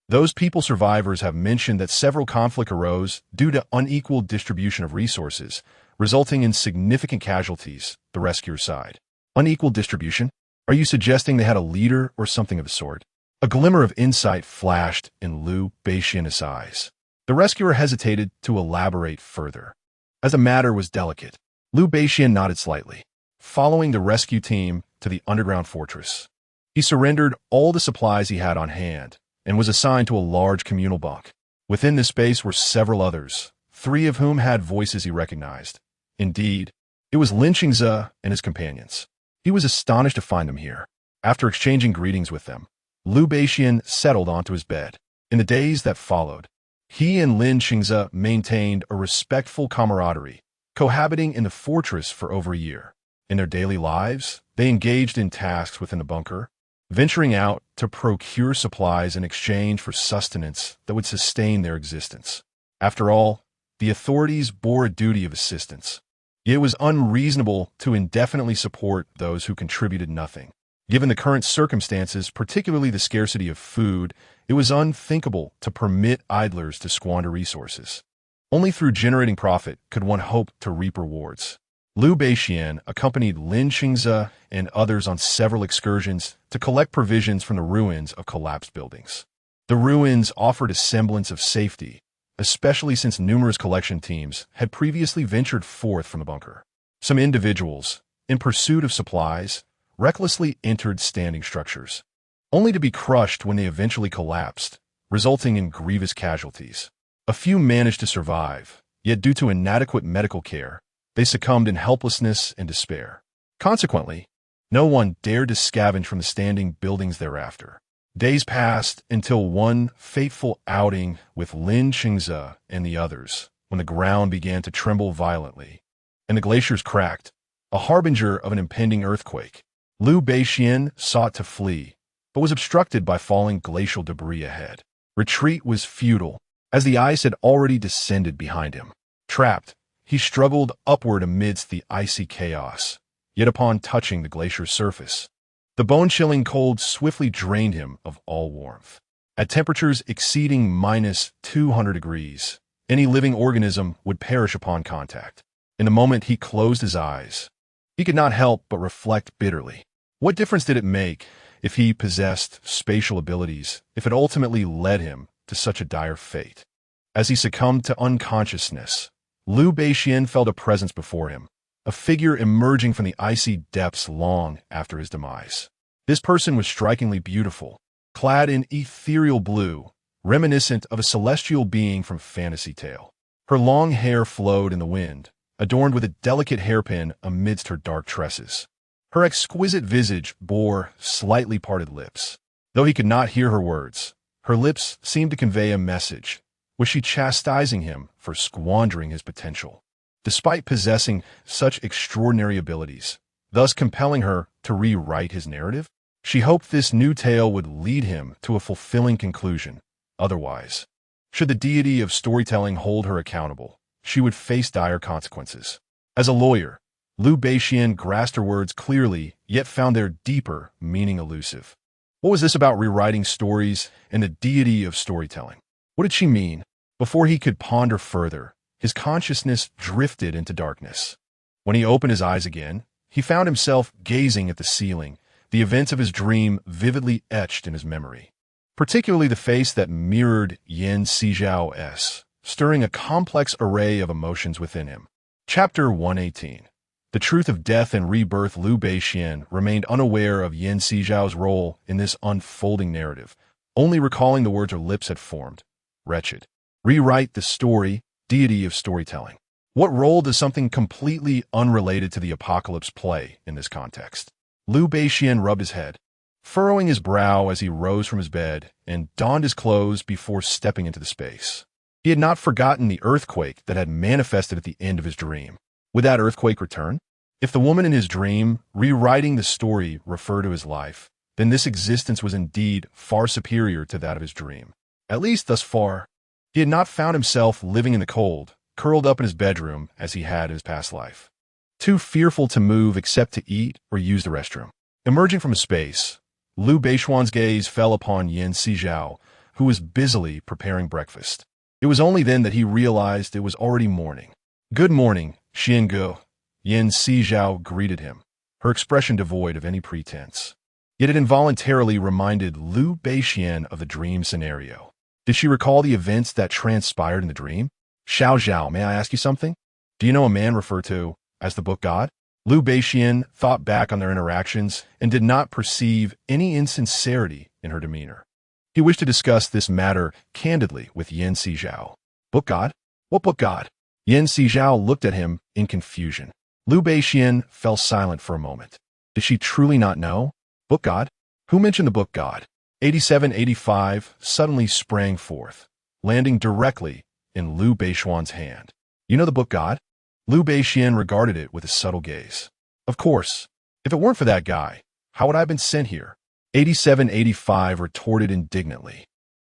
those people survivors have mentioned that several conflicts arose due to unequal distribution of resources, resulting in significant casualties," the rescuer sighed. "Unequal distribution? Are you suggesting they had a leader or something of the sort?" A glimmer of insight flashed in Liu Beixian's eyes. The rescuer hesitated to elaborate further, as the matter was delicate. Liu Beixian nodded slightly, following the rescue team to the underground fortress. He surrendered all the supplies he had on hand and was assigned to a large communal bunk. Within this space were several others, 3 of whom had voices he recognized. Indeed, it was Lin Qingze and his companions. He was astonished to find them here. After exchanging greetings with them, Liu Beixian settled onto his bed. In the days that followed, he and Lin Qingze maintained a respectful camaraderie, cohabiting in the fortress for over a year. In their daily lives, they engaged in tasks within the bunker, venturing out to procure supplies in exchange for sustenance that would sustain their existence. After all, the authorities bore a duty of assistance. It was unreasonable to indefinitely support those who contributed nothing. Given the current circumstances, particularly the scarcity of food, it was unthinkable to permit idlers to squander resources. Only through generating profit could one hope to reap rewards. Liu Beixian accompanied Lin Qingze and others on several excursions to collect provisions from the ruins of collapsed buildings. The ruins offered a semblance of safety, especially since numerous collection teams had previously ventured forth from the bunker. Some individuals, in pursuit of supplies, recklessly entered standing structures, only to be crushed when they eventually collapsed, resulting in grievous casualties. A few managed to survive, yet due to inadequate medical care, they succumbed in helplessness and despair. Consequently, no one dared to scavenge from the standing buildings thereafter. Days passed until one fateful outing with Lin Qingze and the others, when the ground began to tremble violently, and the glaciers cracked, a harbinger of an impending earthquake. Liu Beixian sought to flee, but was obstructed by falling glacial debris ahead. Retreat was futile, as the ice had already descended behind him. Trapped, he struggled upward amidst the icy chaos, yet upon touching the glacier's surface, the bone-chilling cold swiftly drained him of all warmth. At temperatures exceeding -200 degrees, any living organism would perish upon contact. In the moment he closed his eyes, he could not help but reflect bitterly. What difference did it make if he possessed spatial abilities, if it ultimately led him to such a dire fate? As he succumbed to unconsciousness, Liu Beixian felt a presence before him, a figure emerging from the icy depths long after his demise. This person was strikingly beautiful, clad in ethereal blue, reminiscent of a celestial being from fantasy tale. Her long hair flowed in the wind, adorned with a delicate hairpin amidst her dark tresses. Her exquisite visage bore slightly parted lips. Though he could not hear her words, her lips seemed to convey a message, Was she chastising him for squandering his potential, despite possessing such extraordinary abilities, thus compelling her to rewrite his narrative? She hoped this new tale would lead him to a fulfilling conclusion. Otherwise, should the deity of storytelling hold her accountable, she would face dire consequences. As a lawyer, Liu Beixian grasped her words clearly, yet found their deeper meaning elusive. What was this about rewriting stories and the deity of storytelling? What did she mean? Before he could ponder further, his consciousness drifted into darkness. When he opened his eyes again, he found himself gazing at the ceiling, the events of his dream vividly etched in his memory, particularly the face that mirrored Yan Sizhao's, stirring a complex array of emotions within him. Chapter 118. The truth of death and rebirth. Liu Beixian remained unaware of Yan Sizhao's role in this unfolding narrative, only recalling the words her lips had formed. Wretched. Rewrite the story, deity of storytelling. What role does something completely unrelated to the apocalypse play in this context? Liu Beixian rubbed his head, furrowing his brow as he rose from his bed and donned his clothes before stepping into the space. He had not forgotten the earthquake that had manifested at the end of his dream. Would that earthquake return? If the woman in his dream, rewriting the story, referred to his life, then this existence was indeed far superior to that of his dream. At least thus far, he had not found himself living in the cold, curled up in his bedroom as he had in his past life, too fearful to move except to eat or use the restroom. Emerging from a space, Liu Beixian's gaze fell upon Yan Sizhao, who was busily preparing breakfast. It was only then that he realized it was already morning. "Good morning, Xiangu," Yan Sizhao greeted him, her expression devoid of any pretense. Yet it involuntarily reminded Liu Beixian of the dream scenario. Did she recall the events that transpired in the dream? "Xiao, may I ask you something? Do you know a man referred to as the book god?" Liu Beixian thought back on their interactions and did not perceive any insincerity in her demeanor. He wished to discuss this matter candidly with Yan Sizhao. "Book god? What book god?" Yan Sizhao looked at him in confusion. Liu Beixian fell silent for a moment. Did she truly not know? Book god? Who mentioned the book god? 8785 suddenly sprang forth, landing directly in Liu Beixian's hand. "You know the book god?" Liu Beixian regarded it with a subtle gaze. "Of course. If it weren't for that guy, how would I have been sent here?" 8785 retorted indignantly.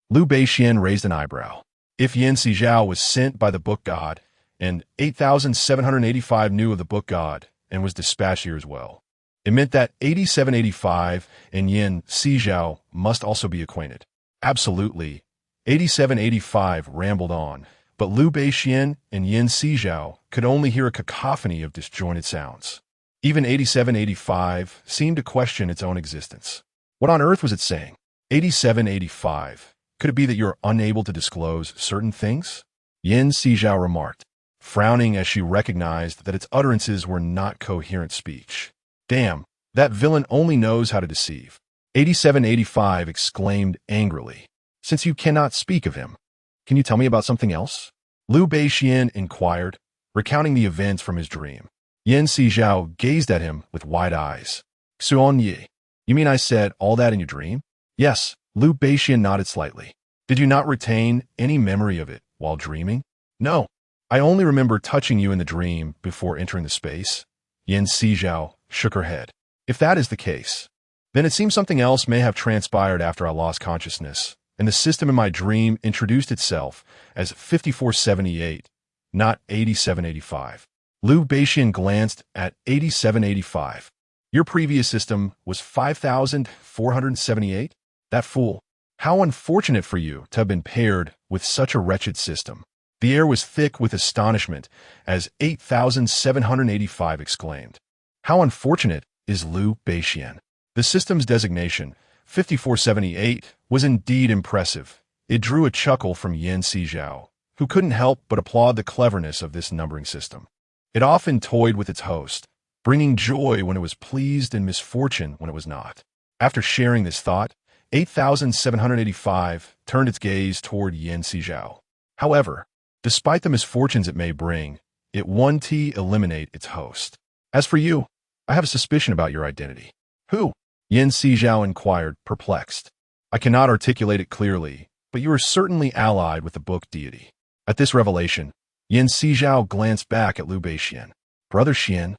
Liu Beixian raised an eyebrow. If Yan Sizhao was sent by the book god, and 8785 knew of the book god and was dispatched here as well, it meant that 8785 and Yan Sizhao must also be acquainted. Absolutely. 8785 rambled on, but Liu Beixian and Yan Sizhao could only hear a cacophony of disjointed sounds. Even 8785 seemed to question its own existence. What on earth was it saying? 8785. Could it be that you're unable to disclose certain things? Yan Sizhao remarked, frowning as she recognized that its utterances were not coherent speech. "Damn, that villain only knows how to deceive." 8785 exclaimed angrily. "Since you cannot speak of him, can you tell me about something else?" Liu Beixian inquired, recounting the events from his dream. Yan Sizhao gazed at him with wide eyes. "Xuanyi, you mean I said all that in your dream?" "Yes." Liu Beixian nodded slightly. "Did you not retain any memory of it while dreaming?" "No. I only remember touching you in the dream before entering the space." Yan Sizhao shook her head. "If that is the case, then it seems something else may have transpired after I lost consciousness, and the system in my dream introduced itself as 5478, not 8785. Liu Beixian glanced at 8785. "Your previous system was 5478? That fool. How unfortunate for you to have been paired with such a wretched system." The air was thick with astonishment as 8785 exclaimed. How unfortunate is Liu Beixian? The system's designation, 5478, was indeed impressive. It drew a chuckle from Yan Sizhao, who couldn't help but applaud the cleverness of this numbering system. It often toyed with its host, bringing joy when it was pleased and misfortune when it was not. After sharing this thought, 8785 turned its gaze toward Yan Sizhao. However, despite the misfortunes it may bring, it won't eliminate its host. "As for you, I have a suspicion about your identity." "Who?" Yan Sizhao inquired, perplexed. "I cannot articulate it clearly, but you are certainly allied with the book deity. At this revelation, Sizhao glanced back at Liu Beixian. Brother Xian,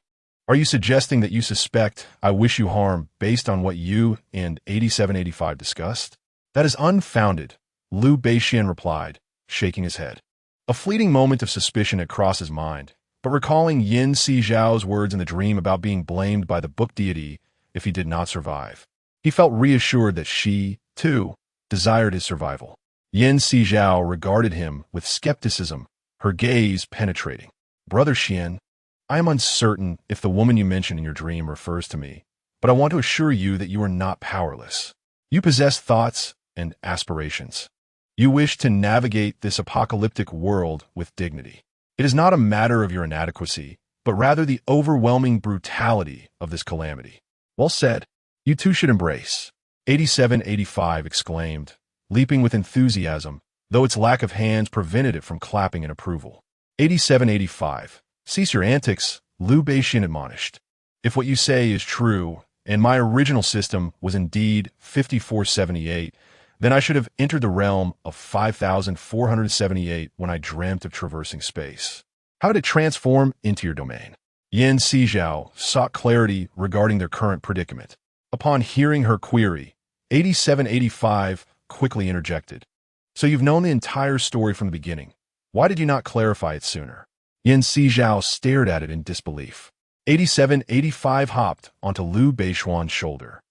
are you suggesting that you suspect I wish you harm based on what you and 8785 discussed? That is unfounded, Liu Beixian replied, shaking his head. A fleeting moment of suspicion had crossed his mind, but recalling Sizhao's words in the dream about being blamed by the book deity if he did not survive, he felt reassured that she, too, desired his survival. Sizhao regarded him with skepticism, her gaze penetrating. Brother Xian, I am uncertain if the woman you mentioned in your dream refers to me, but I want to assure you that you are not powerless. You possess thoughts and aspirations. You wish to navigate this apocalyptic world with dignity. It is not a matter of your inadequacy, but rather the overwhelming brutality of this calamity. Well said. You too should embrace. 8785 exclaimed, leaping with enthusiasm, though its lack of hands prevented it from clapping in approval. 8785. Cease your antics, Liu Beixian admonished. If what you say is true, and my original system was indeed 5478, then I should have entered the realm of 5478 when I dreamt of traversing space. How did it transform into your domain? Sizhao sought clarity regarding their current predicament. Upon hearing her query, 8785 quickly interjected. So you've known the entire story from the beginning. Why did you not clarify it sooner? Sizhao stared at it in disbelief. 8785 hopped onto Liu Beixian's shoulder,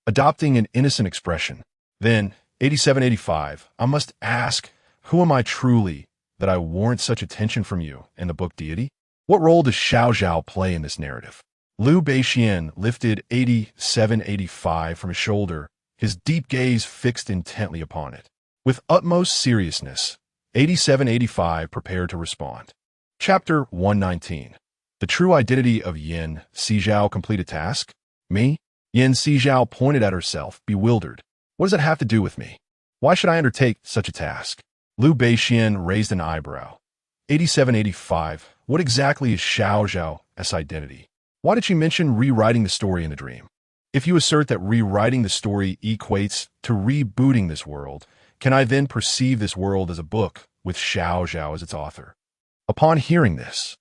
adopting an innocent expression. Then, 8785, I must ask, who am I truly that I warrant such attention from you and the book deity? What role does Xiao play in this narrative? Liu Beixian lifted 8785 from his shoulder, his deep gaze fixed intently upon it. With utmost seriousness, 8785 prepared to respond. Chapter 119. The true identity of Sizhao completed task? Me? Sizhao pointed at herself, bewildered. What does it have to do with me? Why should I undertake such a task? Liu Beixian raised an eyebrow. 8785. What exactly is Xiao's identity? Why did she mention rewriting the story in the dream? If you assert that rewriting the story equates to rebooting this world, can I then perceive this world as a book with Xiao as its author? Upon hearing this,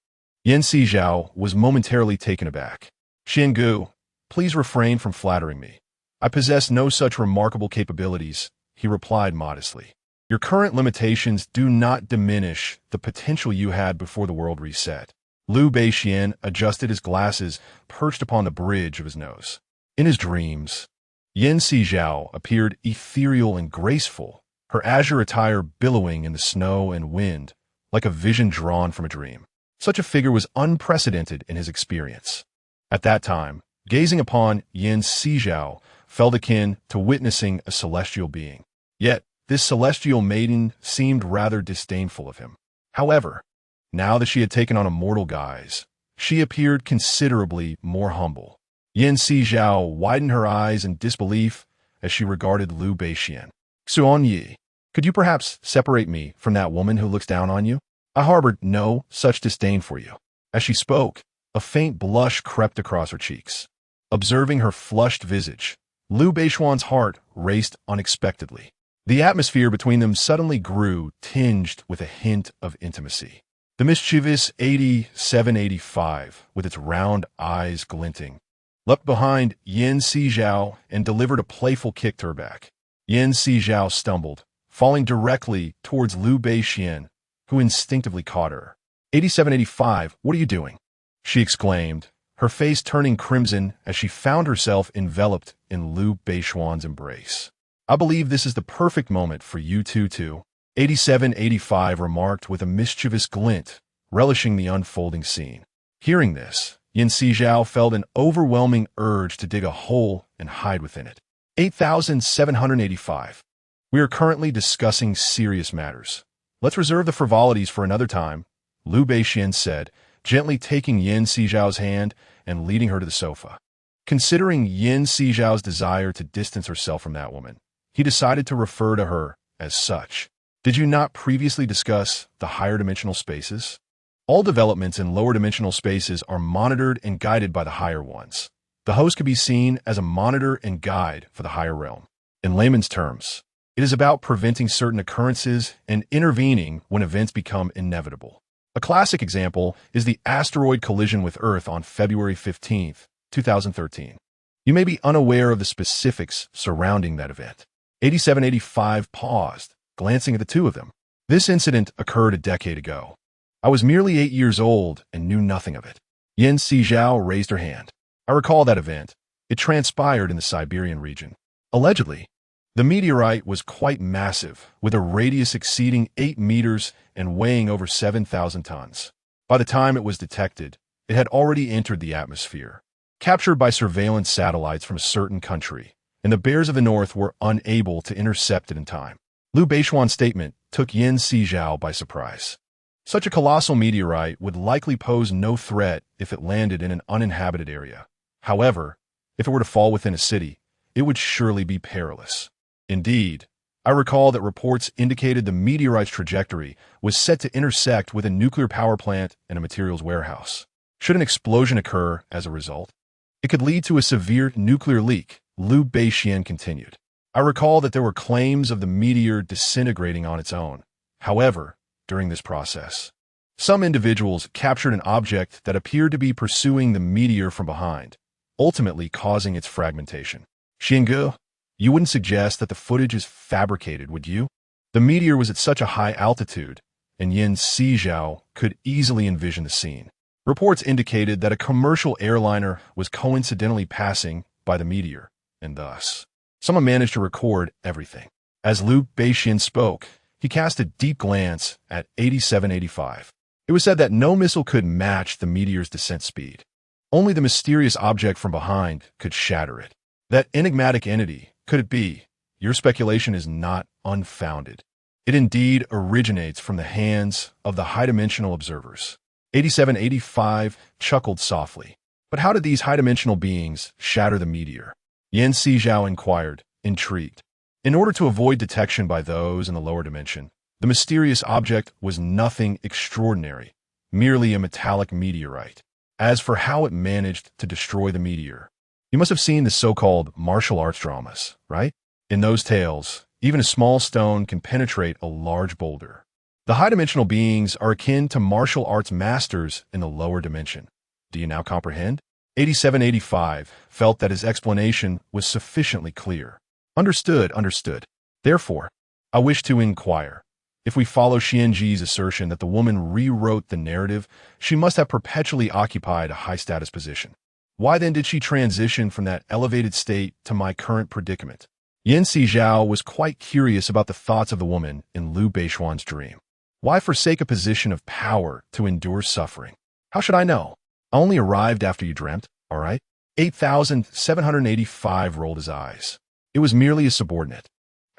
Sizhao was momentarily taken aback. Xiangu, please refrain from flattering me. I possess no such remarkable capabilities, he replied modestly. Your current limitations do not diminish the potential you had before the world reset. Liu Beixian adjusted his glasses perched upon the bridge of his nose. In his dreams, Sizhao appeared ethereal and graceful, her azure attire billowing in the snow and wind, like a vision drawn from a dream. Such a figure was unprecedented in his experience. At that time, gazing upon Sizhao felt akin to witnessing a celestial being. Yet, this celestial maiden seemed rather disdainful of him. However, now that she had taken on a mortal guise, she appeared considerably more humble. Sizhao widened her eyes in disbelief as she regarded Liu Beixian. Xuan Yi, could you perhaps separate me from that woman who looks down on you? I harbored no such disdain for you. As she spoke, a faint blush crept across her cheeks. Observing her flushed visage, Liu Beixian's heart raced unexpectedly. The atmosphere between them suddenly grew, tinged with a hint of intimacy. The mischievous 8785, with its round eyes glinting, leapt behind Sizhao and delivered a playful kick to her back. Sizhao stumbled, falling directly towards Liu Beixian, who instinctively caught her. 8785, what are you doing? She exclaimed, her face turning crimson as she found herself enveloped in Liu Beixian's embrace. I believe this is the perfect moment for you two too, 8785 remarked with a mischievous glint, relishing the unfolding scene. Hearing this, Sizhao felt an overwhelming urge to dig a hole and hide within it. 8785. We are currently discussing serious matters. Let's reserve the frivolities for another time, Liu Beixian said, gently taking Sizhao's hand and leading her to the sofa. Considering Sizhao's desire to distance herself from that woman, he decided to refer to her as such. Did you not previously discuss the higher dimensional spaces? All developments in lower dimensional spaces are monitored and guided by the higher ones. The host could be seen as a monitor and guide for the higher realm. In layman's terms, It is about preventing certain occurrences and intervening when events become inevitable. A classic example is the asteroid collision with Earth on February 15, 2013. You may be unaware of the specifics surrounding that event. 8785 paused, glancing at the two of them. This incident occurred a decade ago. I was merely 8 years old and knew nothing of it. Sizhao raised her hand. I recall that event. It transpired in the Siberian region. Allegedly, the meteorite was quite massive, with a radius exceeding 8 meters and weighing over 7,000 tons. By the time it was detected, it had already entered the atmosphere, captured by surveillance satellites from a certain country, and the bears of the north were unable to intercept it in time. Liu Beishuan's statement took Sizhao by surprise. Such a colossal meteorite would likely pose no threat if it landed in an uninhabited area. However, if it were to fall within a city, it would surely be perilous. Indeed, I recall that reports indicated the meteorite's trajectory was set to intersect with a nuclear power plant and a materials warehouse. Should an explosion occur as a result, it could lead to a severe nuclear leak, Liu Beishuan continued. I recall that there were claims of the meteor disintegrating on its own. However, during this process, some individuals captured an object that appeared to be pursuing the meteor from behind, ultimately causing its fragmentation. Xingu, you wouldn't suggest that the footage is fabricated, would you? The meteor was at such a high altitude, and Sizhao could easily envision the scene. Reports indicated that a commercial airliner was coincidentally passing by the meteor, and thus, someone managed to record everything. As Liu Beishuan spoke, he cast a deep glance at 8785. It was said that no missile could match the meteor's descent speed. Only the mysterious object from behind could shatter it. That enigmatic entity, could it be? Your speculation is not unfounded. It indeed originates from the hands of the high-dimensional observers. 8785 chuckled softly. But how did these high-dimensional beings shatter the meteor? Sizhao inquired, intrigued. In order to avoid detection by those in the lower dimension, the mysterious object was nothing extraordinary, merely a metallic meteorite. As for how it managed to destroy the meteor, you must have seen the so-called martial arts dramas, right? In those tales, even a small stone can penetrate a large boulder. The high-dimensional beings are akin to martial arts masters in the lower dimension. Do you now comprehend? 8785 felt that his explanation was sufficiently clear. Understood. Therefore, I wish to inquire. If we follow Xianji's assertion that the woman rewrote the narrative, she must have perpetually occupied a high-status position. Why then did she transition from that elevated state to my current predicament? Sizhao was quite curious about the thoughts of the woman in Liu Beishuan's dream. Why forsake a position of power to endure suffering? How should I know? I only arrived after you dreamt, all right? 8785 rolled his eyes. It was merely a subordinate.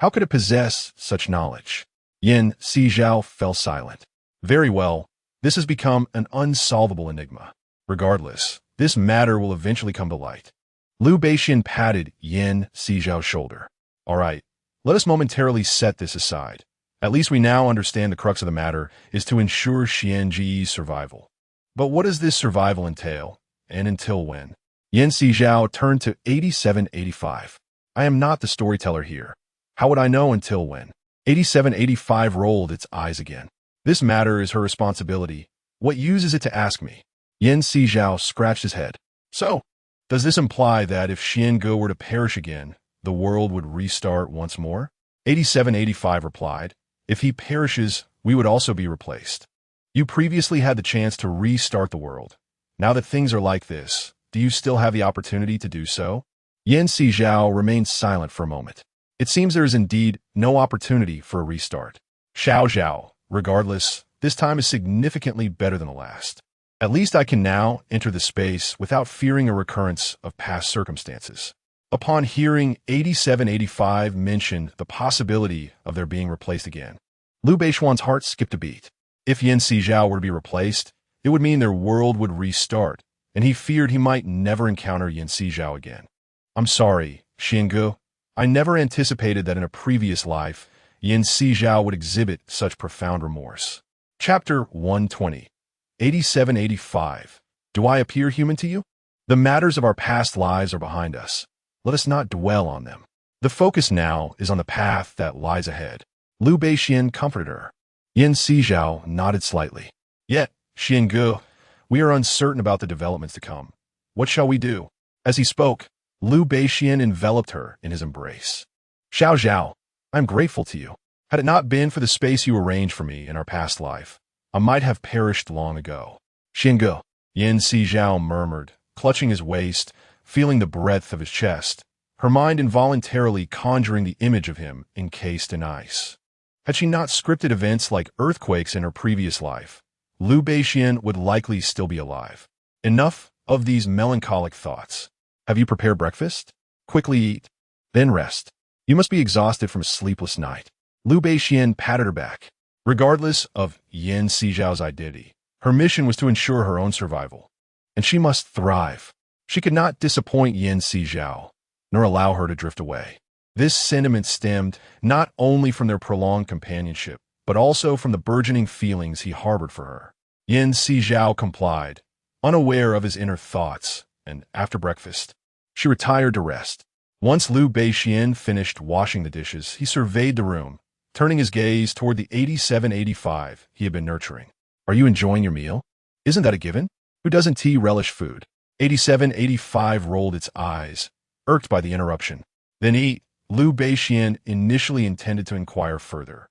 How could it possess such knowledge? Sizhao fell silent. Very well, this has become an unsolvable enigma. Regardless, this matter will eventually come to light. Liu Beishuan patted Sizhao's shoulder. All right, let us momentarily set this aside. At least we now understand the crux of the matter is to ensure Xianji's survival. But what does this survival entail, and until when? Sizhao turned to 8785. I am not the storyteller here. How would I know until when? 8785 rolled its eyes again. This matter is her responsibility. What use is it to ask me? Sizhao scratched his head. So, does this imply that if Xiangu were to perish again, the world would restart once more? 8785 replied. If he perishes, we would also be replaced. You previously had the chance to restart the world. Now that things are like this, do you still have the opportunity to do so? Sizhao remained silent for a moment. It seems there is indeed no opportunity for a restart. Zhao, regardless, this time is significantly better than the last. At least I can now enter the space without fearing a recurrence of past circumstances. Upon hearing 8785 mention the possibility of their being replaced again, Liu Beishuan's heart skipped a beat. If Sizhao were to be replaced, it would mean their world would restart, and he feared he might never encounter Sizhao again. I'm sorry, Xingu. I never anticipated that in a previous life, Sizhao would exhibit such profound remorse. Chapter 120. 8785. Do I appear human to you? The matters of our past lives are behind us. Let us not dwell on them. The focus now is on the path that lies ahead. Liu Beixian comforted her. Sizhao nodded slightly. Yet, Xiangu, we are uncertain about the developments to come. What shall we do? As he spoke, Liu Beixian enveloped her in his embrace. Zhao, I am grateful to you. Had it not been for the space you arranged for me in our past life, I might have perished long ago. Xiangu, Sizhao murmured, clutching his waist, feeling the breadth of his chest, her mind involuntarily conjuring the image of him encased in ice. Had she not scripted events like earthquakes in her previous life, Liu Beixian would likely still be alive. Enough of these melancholic thoughts. Have you prepared breakfast? Quickly eat, then rest. You must be exhausted from a sleepless night. Liu Beixian patted her back. Regardless of Sizhao's identity, her mission was to ensure her own survival, and she must thrive. She could not disappoint Sizhao, nor allow her to drift away. This sentiment stemmed not only from their prolonged companionship, but also from the burgeoning feelings he harbored for her. Sizhao complied, unaware of his inner thoughts, and after breakfast, she retired to rest. Once Liu Beixian finished washing the dishes, he surveyed the room, turning his gaze toward the 8785 he had been nurturing. Are you enjoying your meal? Isn't that a given? Who doesn't relish food? 8785 rolled its eyes, irked by the interruption. Then eat, Liu Beixian initially intended to inquire further.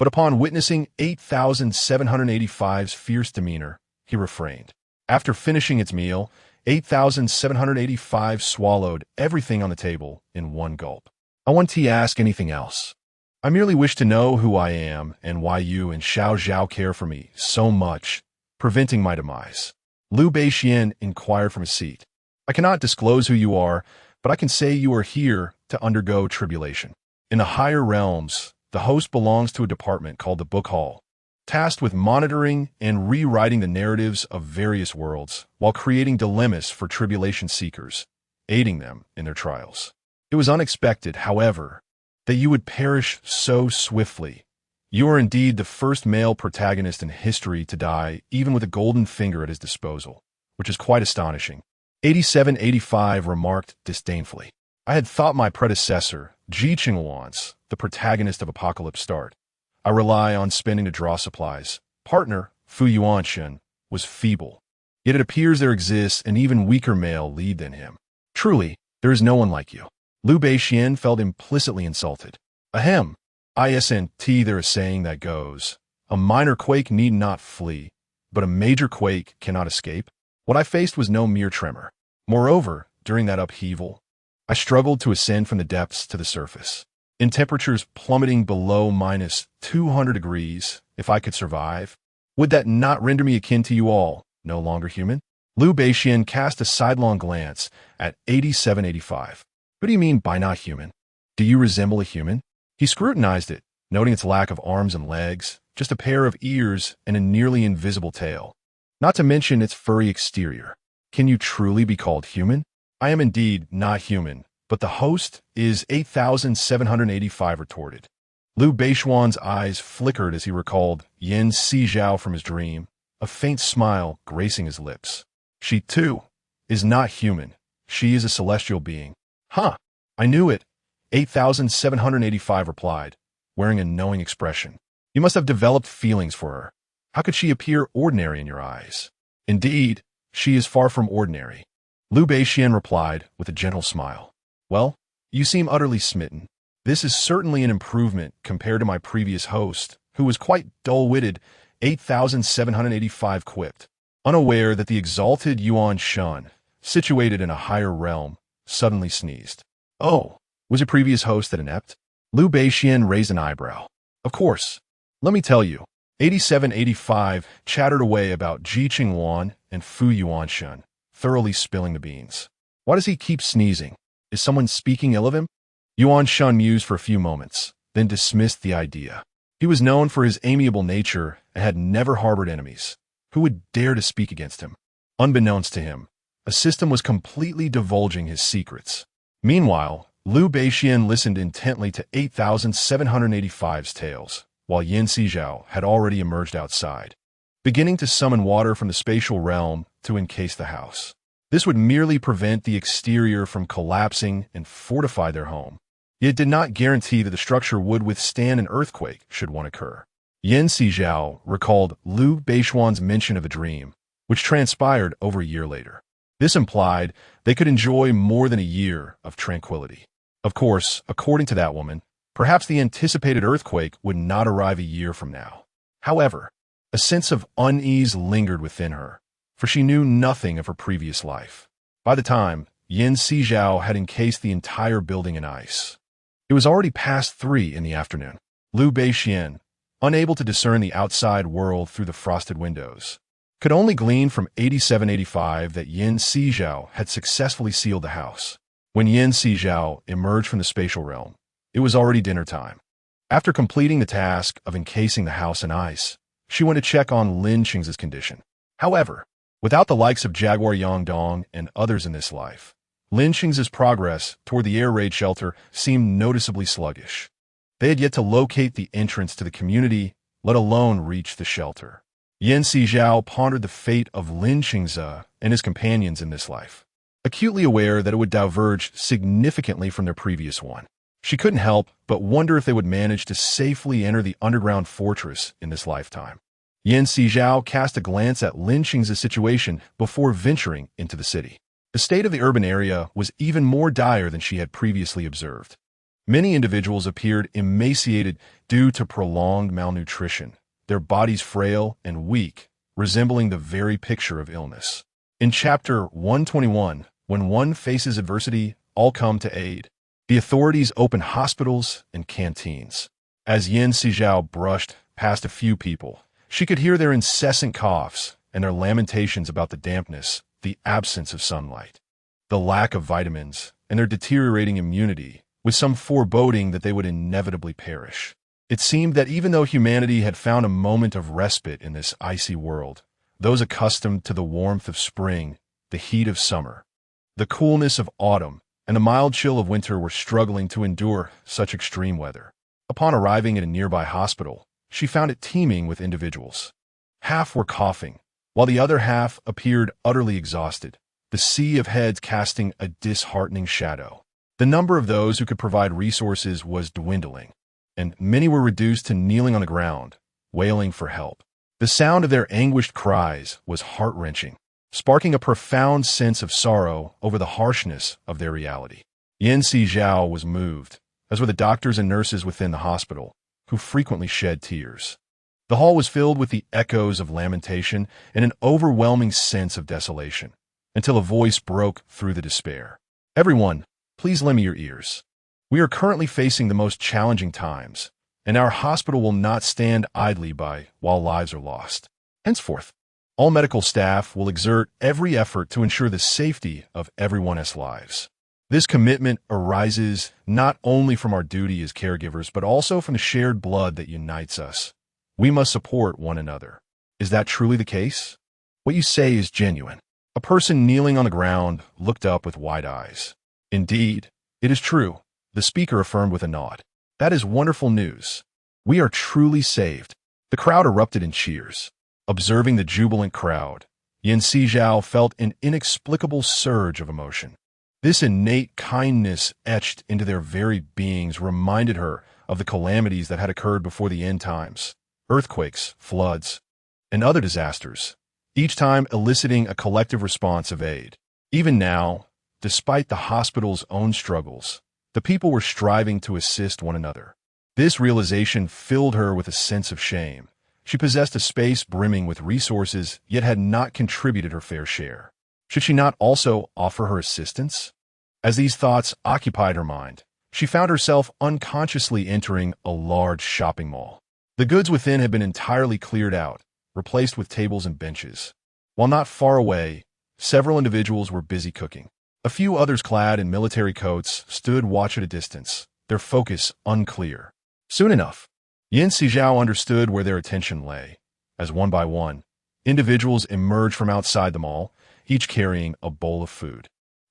But upon witnessing 8785's fierce demeanor, he refrained. After finishing its meal, 8785 swallowed everything on the table in one gulp. I want to ask anything else. I merely wish to know who I am and why you and Zhao care for me so much, preventing my demise. Liu Beixian inquired from his seat. I cannot disclose who you are, but I can say you are here to undergo tribulation. In the higher realms, the host belongs to a department called the Book Hall, tasked with monitoring and rewriting the narratives of various worlds while creating dilemmas for tribulation seekers, aiding them in their trials. It was unexpected, however, that you would perish so swiftly. You are indeed the first male protagonist in history to die, even with a golden finger at his disposal, which is quite astonishing. 8785 remarked disdainfully. I had thought my predecessor, Jiqingwan's, the protagonist of Apocalypse Start. I rely on spending to draw supplies. Partner, Fu Yuanshen, was feeble. Yet it appears there exists an even weaker male lead than him. Truly, there is no one like you. Liu Beixian felt implicitly insulted. Ahem. Isn't there a saying that goes, a minor quake need not flee, but a major quake cannot escape? What I faced was no mere tremor. Moreover, during that upheaval, I struggled to ascend from the depths to the surface. In temperatures plummeting below -200 degrees, if I could survive, would that not render me akin to you all, no longer human? Liu Beixian cast a sidelong glance at 8785. What do you mean by not human? Do you resemble a human? He scrutinized it, noting its lack of arms and legs, just a pair of ears and a nearly invisible tail. Not to mention its furry exterior. Can you truly be called human? I am indeed not human, but the host is 8785 retorted. Liu Beixian's eyes flickered as he recalled Sizhao from his dream, a faint smile gracing his lips. She, too, is not human. She is a celestial being. Huh, I knew it, 8785 replied, wearing a knowing expression. You must have developed feelings for her. How could she appear ordinary in your eyes? Indeed, she is far from ordinary. Liu Beixian replied with a gentle smile. Well, you seem utterly smitten. This is certainly an improvement compared to my previous host, who was quite dull-witted, 8785 quipped, unaware that the exalted Yuan Shun, situated in a higher realm, suddenly sneezed. Oh, was your previous host that inept? Liu Beixian raised an eyebrow. Of course. Let me tell you, 8785 chattered away about Jiqingwan and Fu Yuanshen, thoroughly spilling the beans. Why does he keep sneezing? Is someone speaking ill of him? Yuanshen mused for a few moments, then dismissed the idea. He was known for his amiable nature and had never harbored enemies. Who would dare to speak against him? Unbeknownst to him, a system was completely divulging his secrets. Meanwhile, Liu Beixian listened intently to 8785's tales, while Sizhao had already emerged outside, beginning to summon water from the spatial realm to encase the house. This would merely prevent the exterior from collapsing and fortify their home. It did not guarantee that the structure would withstand an earthquake should one occur. Sizhao recalled Liu Beishuan's mention of a dream, which transpired over a year later. This implied they could enjoy more than a year of tranquility. Of course, according to that woman, perhaps the anticipated earthquake would not arrive a year from now. However, a sense of unease lingered within her, for she knew nothing of her previous life. By the time Sizhao had encased the entire building in ice, it was already past 3 in the afternoon. Liu Beishuan, unable to discern the outside world through the frosted windows, could only glean from 8785 that Sizhao had successfully sealed the house. When Sizhao emerged from the spatial realm, it was already dinner time. After completing the task of encasing the house in ice, she went to check on Lin Qing's condition. However, without the likes of Jaguar Yangdong and others in this life, Lin Qing's progress toward the air raid shelter seemed noticeably sluggish. They had yet to locate the entrance to the community, let alone reach the shelter. Sizhao pondered the fate of Lin Qing's and his companions in this life, acutely aware that it would diverge significantly from their previous one. She couldn't help but wonder if they would manage to safely enter the underground fortress in this lifetime. Sizhao cast a glance at Lin Qing's situation before venturing into the city. The state of the urban area was even more dire than she had previously observed. Many individuals appeared emaciated due to prolonged malnutrition, their bodies frail and weak, resembling the very picture of illness. In Chapter 121, when one faces adversity, all come to aid. The authorities opened hospitals and canteens. As Sizhao brushed past a few people, she could hear their incessant coughs and their lamentations about the dampness, the absence of sunlight, the lack of vitamins, and their deteriorating immunity, with some foreboding that they would inevitably perish. It seemed that even though humanity had found a moment of respite in this icy world, those accustomed to the warmth of spring, the heat of summer, the coolness of autumn, and the mild chill of winter were struggling to endure such extreme weather. Upon arriving at a nearby hospital, she found it teeming with individuals. Half were coughing, while the other half appeared utterly exhausted, the sea of heads casting a disheartening shadow. The number of those who could provide resources was dwindling, and many were reduced to kneeling on the ground, wailing for help. The sound of their anguished cries was heart-wrenching, sparking a profound sense of sorrow over the harshness of their reality. Sizhao was moved, as were the doctors and nurses within the hospital, who frequently shed tears. The hall was filled with the echoes of lamentation and an overwhelming sense of desolation, until a voice broke through the despair. "Everyone, please lend me your ears. We are currently facing the most challenging times, and our hospital will not stand idly by while lives are lost. Henceforth, all medical staff will exert every effort to ensure the safety of everyone's lives. This commitment arises not only from our duty as caregivers, but also from the shared blood that unites us. We must support one another." Is that truly the case? What you say is genuine. A person kneeling on the ground looked up with wide eyes. "Indeed, it is true," the speaker affirmed with a nod. "That is wonderful news. We are truly saved." The crowd erupted in cheers. Observing the jubilant crowd, Sizhao felt an inexplicable surge of emotion. This innate kindness etched into their very beings reminded her of the calamities that had occurred before the end times, earthquakes, floods, and other disasters, each time eliciting a collective response of aid. Even now, despite the hospital's own struggles, the people were striving to assist one another. This realization filled her with a sense of shame. She possessed a space brimming with resources, yet had not contributed her fair share. Should she not also offer her assistance? As these thoughts occupied her mind, she found herself unconsciously entering a large shopping mall. The goods within had been entirely cleared out, replaced with tables and benches. While not far away, several individuals were busy cooking. A few others clad in military coats stood watch at a distance, their focus unclear. Soon enough, Sizhao understood where their attention lay, as one by one, individuals emerged from outside the mall, each carrying a bowl of food.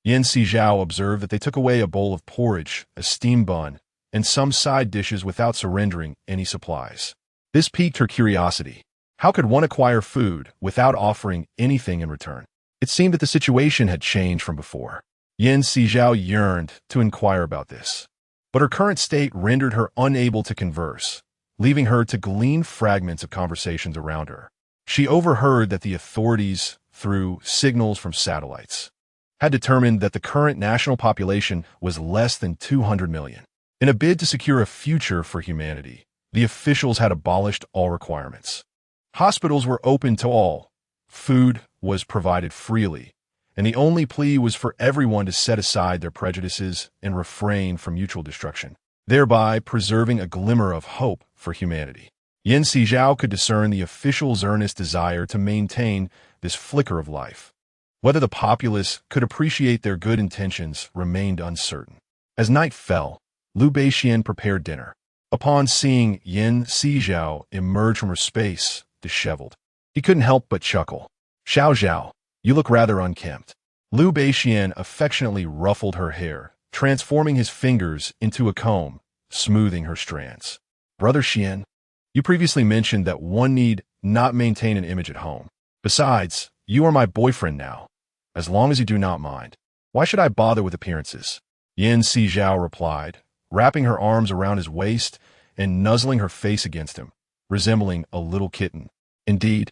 Sizhao observed that they took away a bowl of porridge, a steamed bun, and some side dishes without surrendering any supplies. This piqued her curiosity. How could one acquire food without offering anything in return? It seemed that the situation had changed from before. Sizhao yearned to inquire about this. but her current state rendered her unable to converse, leaving her to glean fragments of conversations around her. She overheard that the authorities, through signals from satellites, had determined that the current national population was less than 200 million. In a bid to secure a future for humanity, the officials had abolished all requirements. Hospitals were open to all, food was provided freely, and the only plea was for everyone to set aside their prejudices and refrain from mutual destruction, thereby preserving a glimmer of hope for humanity. Sizhao could discern the officials' earnest desire to maintain this flicker of life. Whether the populace could appreciate their good intentions remained uncertain. As night fell, Baxin prepared dinner. Upon seeing Sizhao emerge from her space, disheveled, he couldn't help but chuckle. "Xiao, you look rather unkempt." Baxin affectionately ruffled her hair, transforming his fingers into a comb, smoothing her strands. "Brother Xian, you previously mentioned that one need not maintain an image at home. Besides, you are my boyfriend now. As long as you do not mind, why should I bother with appearances?" Sizhao replied, wrapping her arms around his waist and nuzzling her face against him, resembling a little kitten. "Indeed,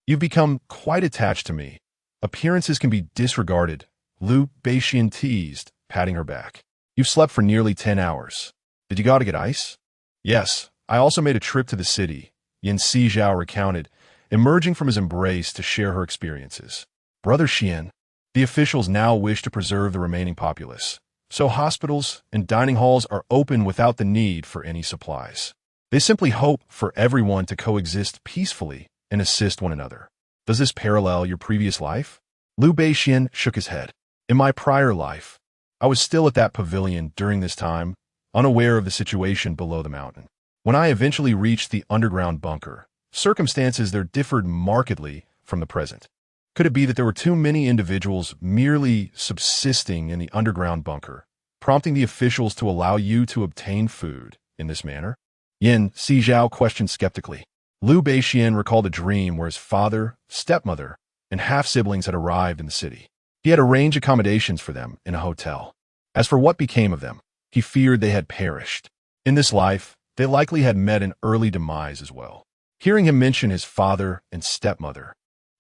you've become quite attached to me. Appearances can be disregarded," Baxin teased, patting her back. "You've slept for nearly 10 hours. Did you go to get ice?" "Yes, I also made a trip to the city," Sizhao recounted, emerging from his embrace to share her experiences. "Brother Xian, the officials now wish to preserve the remaining populace, so hospitals and dining halls are open without the need for any supplies. They simply hope for everyone to coexist peacefully and assist one another. Does this parallel your previous life?" Baxin shook his head. "In my prior life, I was still at that pavilion during this time, unaware of the situation below the mountain. When I eventually reached the underground bunker, circumstances there differed markedly from the present. Could it be that there were too many individuals merely subsisting in the underground bunker, prompting the officials to allow you to obtain food in this manner?" Sizhao questioned skeptically. Baxin recalled a dream where his father, stepmother, and half-siblings had arrived in the city. He had arranged accommodations for them in a hotel. As for what became of them, he feared they had perished. In this life, they likely had met an early demise as well. Hearing him mention his father and stepmother,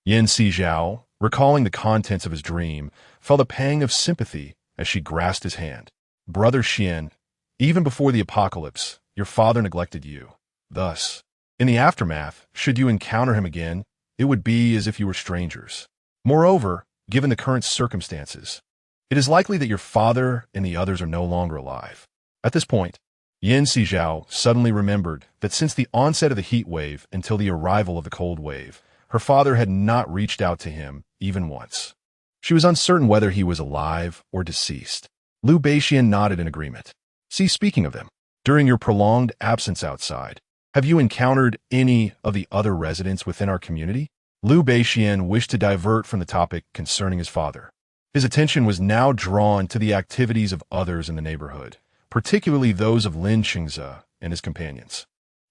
Sizhao, recalling the contents of his dream, felt a pang of sympathy as she grasped his hand. "Brother Xian, even before the apocalypse, your father neglected you. Thus, in the aftermath, should you encounter him again, it would be as if you were strangers. Moreover, given the current circumstances, it is likely that your father and the others are no longer alive." At this point, Sizhao suddenly remembered that since the onset of the heat wave until the arrival of the cold wave, her father had not reached out to him even once. She was uncertain whether he was alive or deceased. Baxin nodded in agreement. "See, speaking of them, during your prolonged absence outside, have you encountered any of the other residents within our community?" Baxin wished to divert from the topic concerning his father. His attention was now drawn to the activities of others in the neighborhood, particularly those of Lin Qingze and his companions.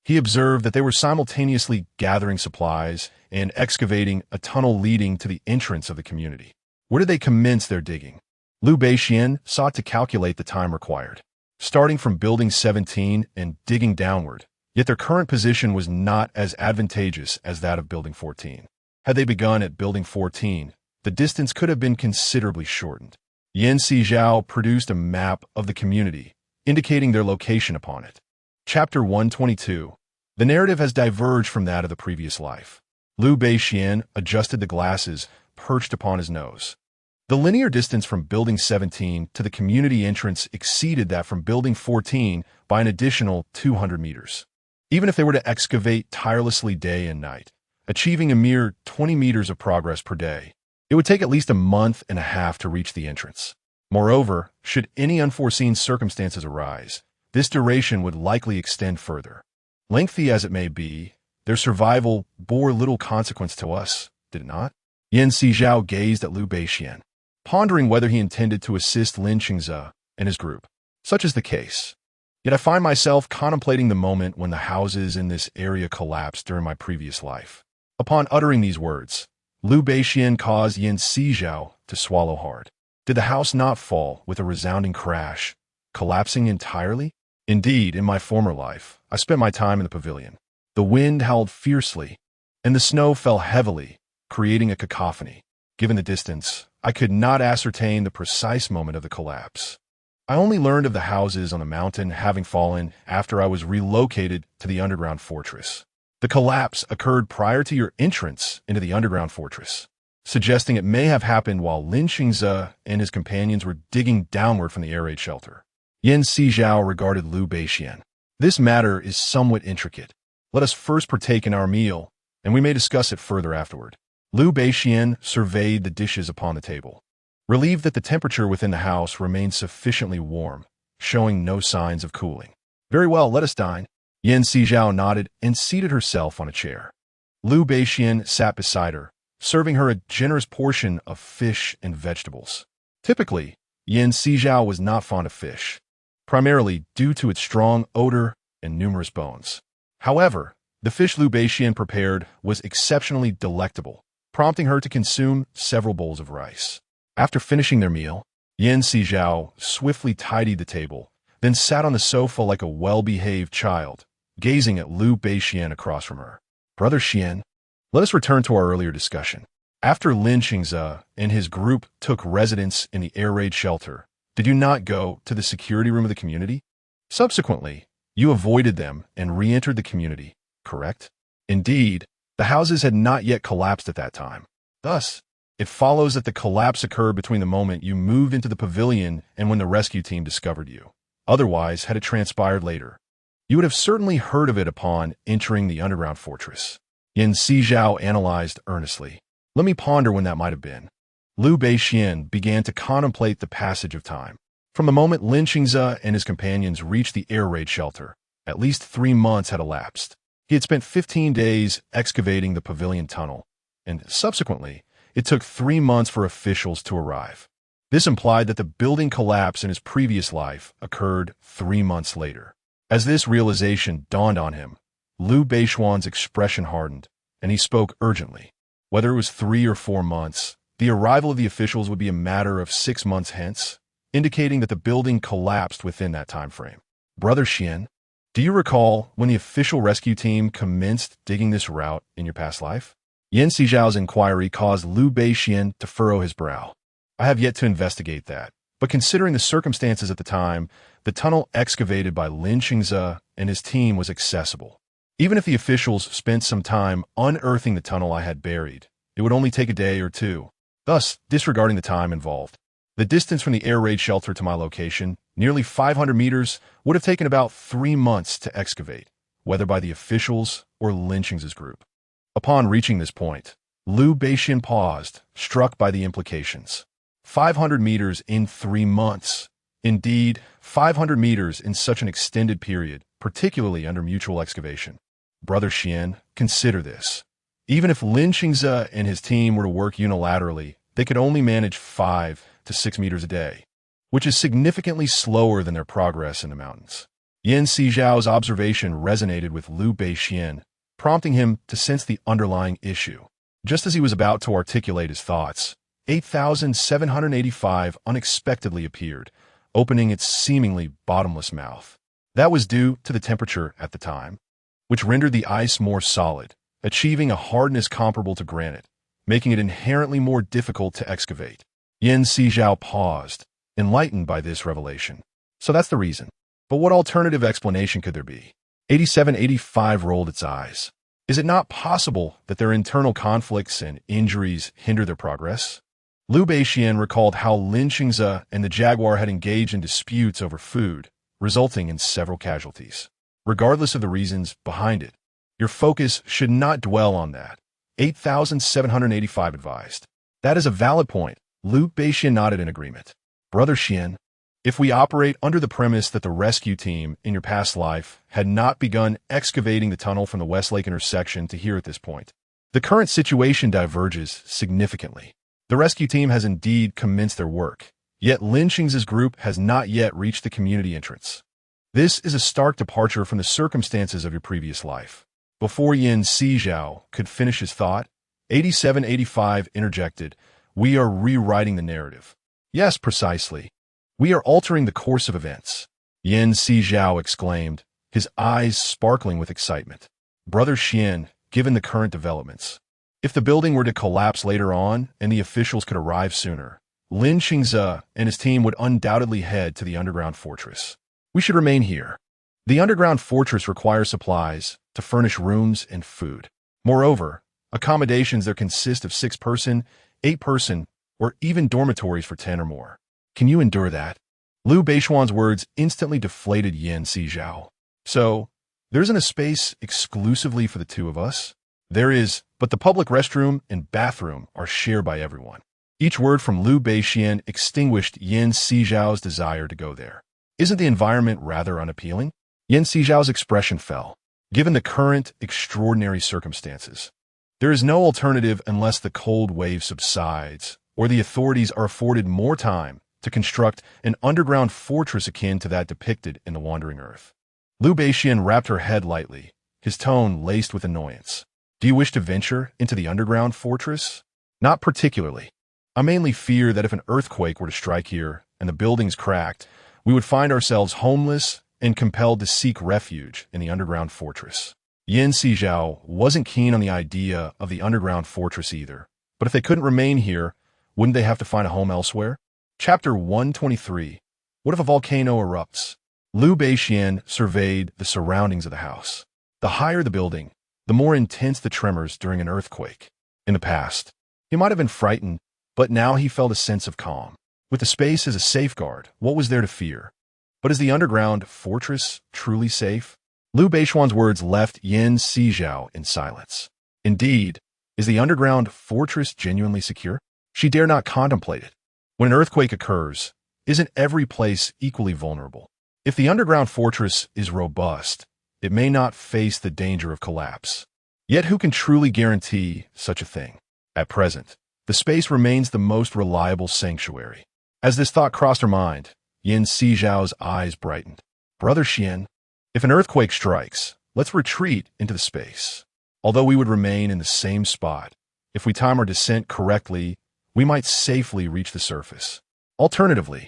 He observed that they were simultaneously gathering supplies and excavating a tunnel leading to the entrance of the community. Where did they commence their digging? Baxin sought to calculate the time required, starting from Building 17 and digging downward, yet their current position was not as advantageous as that of Building 14. Had they begun at Building 14, the distance could have been considerably shortened. Sizhao produced a map of the community, indicating their location upon it. Chapter 122. The narrative has diverged from that of the previous life. Baxin adjusted the glasses perched upon his nose. The linear distance from Building 17 to the community entrance exceeded that from Building 14 by an additional 200 meters. Even if they were to excavate tirelessly day and night, achieving a mere 20 meters of progress per day, it would take at least a month and a half to reach the entrance. Moreover, should any unforeseen circumstances arise, this duration would likely extend further. Lengthy as it may be, their survival bore little consequence to us, did it not? Sizhao gazed at Baxin, pondering whether he intended to assist Lin Qingze and his group. Such is the case. Yet I find myself contemplating the moment when the houses in this area collapsed during my previous life. Upon uttering these words, Baxin caused Sizhao to swallow hard. Did the house not fall with a resounding crash, collapsing entirely? Indeed, in my former life, I spent my time in the pavilion. The wind howled fiercely, and the snow fell heavily, creating a cacophony. Given the distance, I could not ascertain the precise moment of the collapse. I only learned of the houses on the mountain having fallen after I was relocated to the underground fortress. The collapse occurred prior to your entrance into the underground fortress, suggesting it may have happened while Lin Xingze and his companions were digging downward from the air raid shelter. Sizhao regarded Liu Beixian. This matter is somewhat intricate. Let us first partake in our meal, and we may discuss it further afterward. Liu Beixian surveyed the dishes upon the table, relieved that the temperature within the house remained sufficiently warm, showing no signs of cooling. Very well, let us dine. Sizhao nodded and seated herself on a chair. Liu Beixian sat beside her, serving her a generous portion of fish and vegetables. Typically, Sizhao was not fond of fish, primarily due to its strong odor and numerous bones. However, the fish Liu Beixian prepared was exceptionally delectable, prompting her to consume several bowls of rice. After finishing their meal, Sizhao swiftly tidied the table, then sat on the sofa like a well-behaved child, gazing at Liu Beixian across from her. Brother Xian, let us return to our earlier discussion. After Lin Xingze and his group took residence in the air raid shelter, did you not go to the security room of the community? Subsequently, you avoided them and re-entered the community, correct? Indeed, the houses had not yet collapsed at that time. Thus, it follows that the collapse occurred between the moment you moved into the pavilion and when the rescue team discovered you. Otherwise, had it transpired later, you would have certainly heard of it upon entering the underground fortress. Sizhao analyzed earnestly. Let me ponder when that might have been. Liu Beixian began to contemplate the passage of time. From the moment Lin Xingze and his companions reached the air raid shelter, at least 3 months had elapsed. He had spent 15 days excavating the pavilion tunnel, and subsequently, it took 3 months for officials to arrive. This implied that the building collapse in his previous life occurred 3 months later. As this realization dawned on him, Liu Beixian's expression hardened, and he spoke urgently. Whether it was 3 or 4 months, the arrival of the officials would be a matter of 6 months hence, indicating that the building collapsed within that time frame. Brother Xian, do you recall when the official rescue team commenced digging this route in your past life? Sizhao's inquiry caused Liu Beixian to furrow his brow. I have yet to investigate that, but considering the circumstances at the time, the tunnel excavated by Lin Xingze and his team was accessible. Even if the officials spent some time unearthing the tunnel I had buried, it would only take a day or two, thus disregarding the time involved. The distance from the air raid shelter to my location, nearly 500 meters, would have taken about 3 months to excavate, whether by the officials or Lin Xingze's group. Upon reaching this point, Liu Beixian paused, struck by the implications. 500 meters in 3 months. Indeed, 500 meters in such an extended period, particularly under mutual excavation. Brother Xian, consider this. Even if Lin Xingze and his team were to work unilaterally, they could only manage 5 to 6 meters a day, which is significantly slower than their progress in the mountains. Sizhao's observation resonated with Liu Beixian, prompting him to sense the underlying issue. Just as he was about to articulate his thoughts, 8,785 unexpectedly appeared, opening its seemingly bottomless mouth. That was due to the temperature at the time, which rendered the ice more solid, achieving a hardness comparable to granite, making it inherently more difficult to excavate. Sizhao paused, enlightened by this revelation. So that's the reason. But what alternative explanation could there be? 8785 rolled its eyes. Is it not possible that their internal conflicts and injuries hinder their progress? Liu Beixian recalled how Lin Xingze and the jaguar had engaged in disputes over food, resulting in several casualties. Regardless of the reasons behind it, your focus should not dwell on that. 8,785 advised. That is a valid point. Liu Beixian nodded in agreement. Brother Xian, if we operate under the premise that the rescue team in your past life had not begun excavating the tunnel from the West Lake intersection to here at this point, the current situation diverges significantly. The rescue team has indeed commenced their work, yet Lin Xingze's group has not yet reached the community entrance. This is a stark departure from the circumstances of your previous life. Before Sizhao could finish his thought, 8785 interjected, "We are rewriting the narrative." Yes, precisely. We are altering the course of events. Yan Sizhao exclaimed, his eyes sparkling with excitement. Brother Xian, given the current developments, if the building were to collapse later on and the officials could arrive sooner, Lin Xingze and his team would undoubtedly head to the underground fortress. We should remain here. The underground fortress requires supplies to furnish rooms and food. Moreover, accommodations there consist of 6-person, 8-person, or even dormitories for 10 or more. Can you endure that? Liu Beishuan's words instantly deflated Yan Sizhao. So, there isn't a space exclusively for the two of us? There is, but the public restroom and bathroom are shared by everyone. Each word from Liu Beishuan extinguished Yan Sizhao's desire to go there. Isn't the environment rather unappealing? Yan Sizhao's expression fell. Given the current extraordinary circumstances, there is no alternative unless the cold wave subsides, or the authorities are afforded more time to construct an underground fortress akin to that depicted in The Wandering Earth. Liu Beishuan rapped her head lightly, his tone laced with annoyance. Do you wish to venture into the underground fortress? Not particularly. I mainly fear that if an earthquake were to strike here and the buildings cracked, we would find ourselves homeless and compelled to seek refuge in the underground fortress. Yan Sizhao wasn't keen on the idea of the underground fortress either, but if they couldn't remain here, wouldn't they have to find a home elsewhere? Chapter 123. What if a volcano erupts? Liu Beishuan surveyed the surroundings of the house. The higher the building, the more intense the tremors during an earthquake. In the past, he might have been frightened, but now he felt a sense of calm. With the space as a safeguard, what was there to fear? But is the underground fortress truly safe? Liu Beishuan's words left Yan Sizhao in silence. Indeed, is the underground fortress genuinely secure? She dare not contemplate it. When an earthquake occurs, isn't every place equally vulnerable? If the underground fortress is robust, it may not face the danger of collapse. Yet who can truly guarantee such a thing? At present, the space remains the most reliable sanctuary. As this thought crossed her mind, Yan Sizhao's eyes brightened. Brother Xian, if an earthquake strikes, let's retreat into the space. Although we would remain in the same spot, if we time our descent correctly, we might safely reach the surface. Alternatively,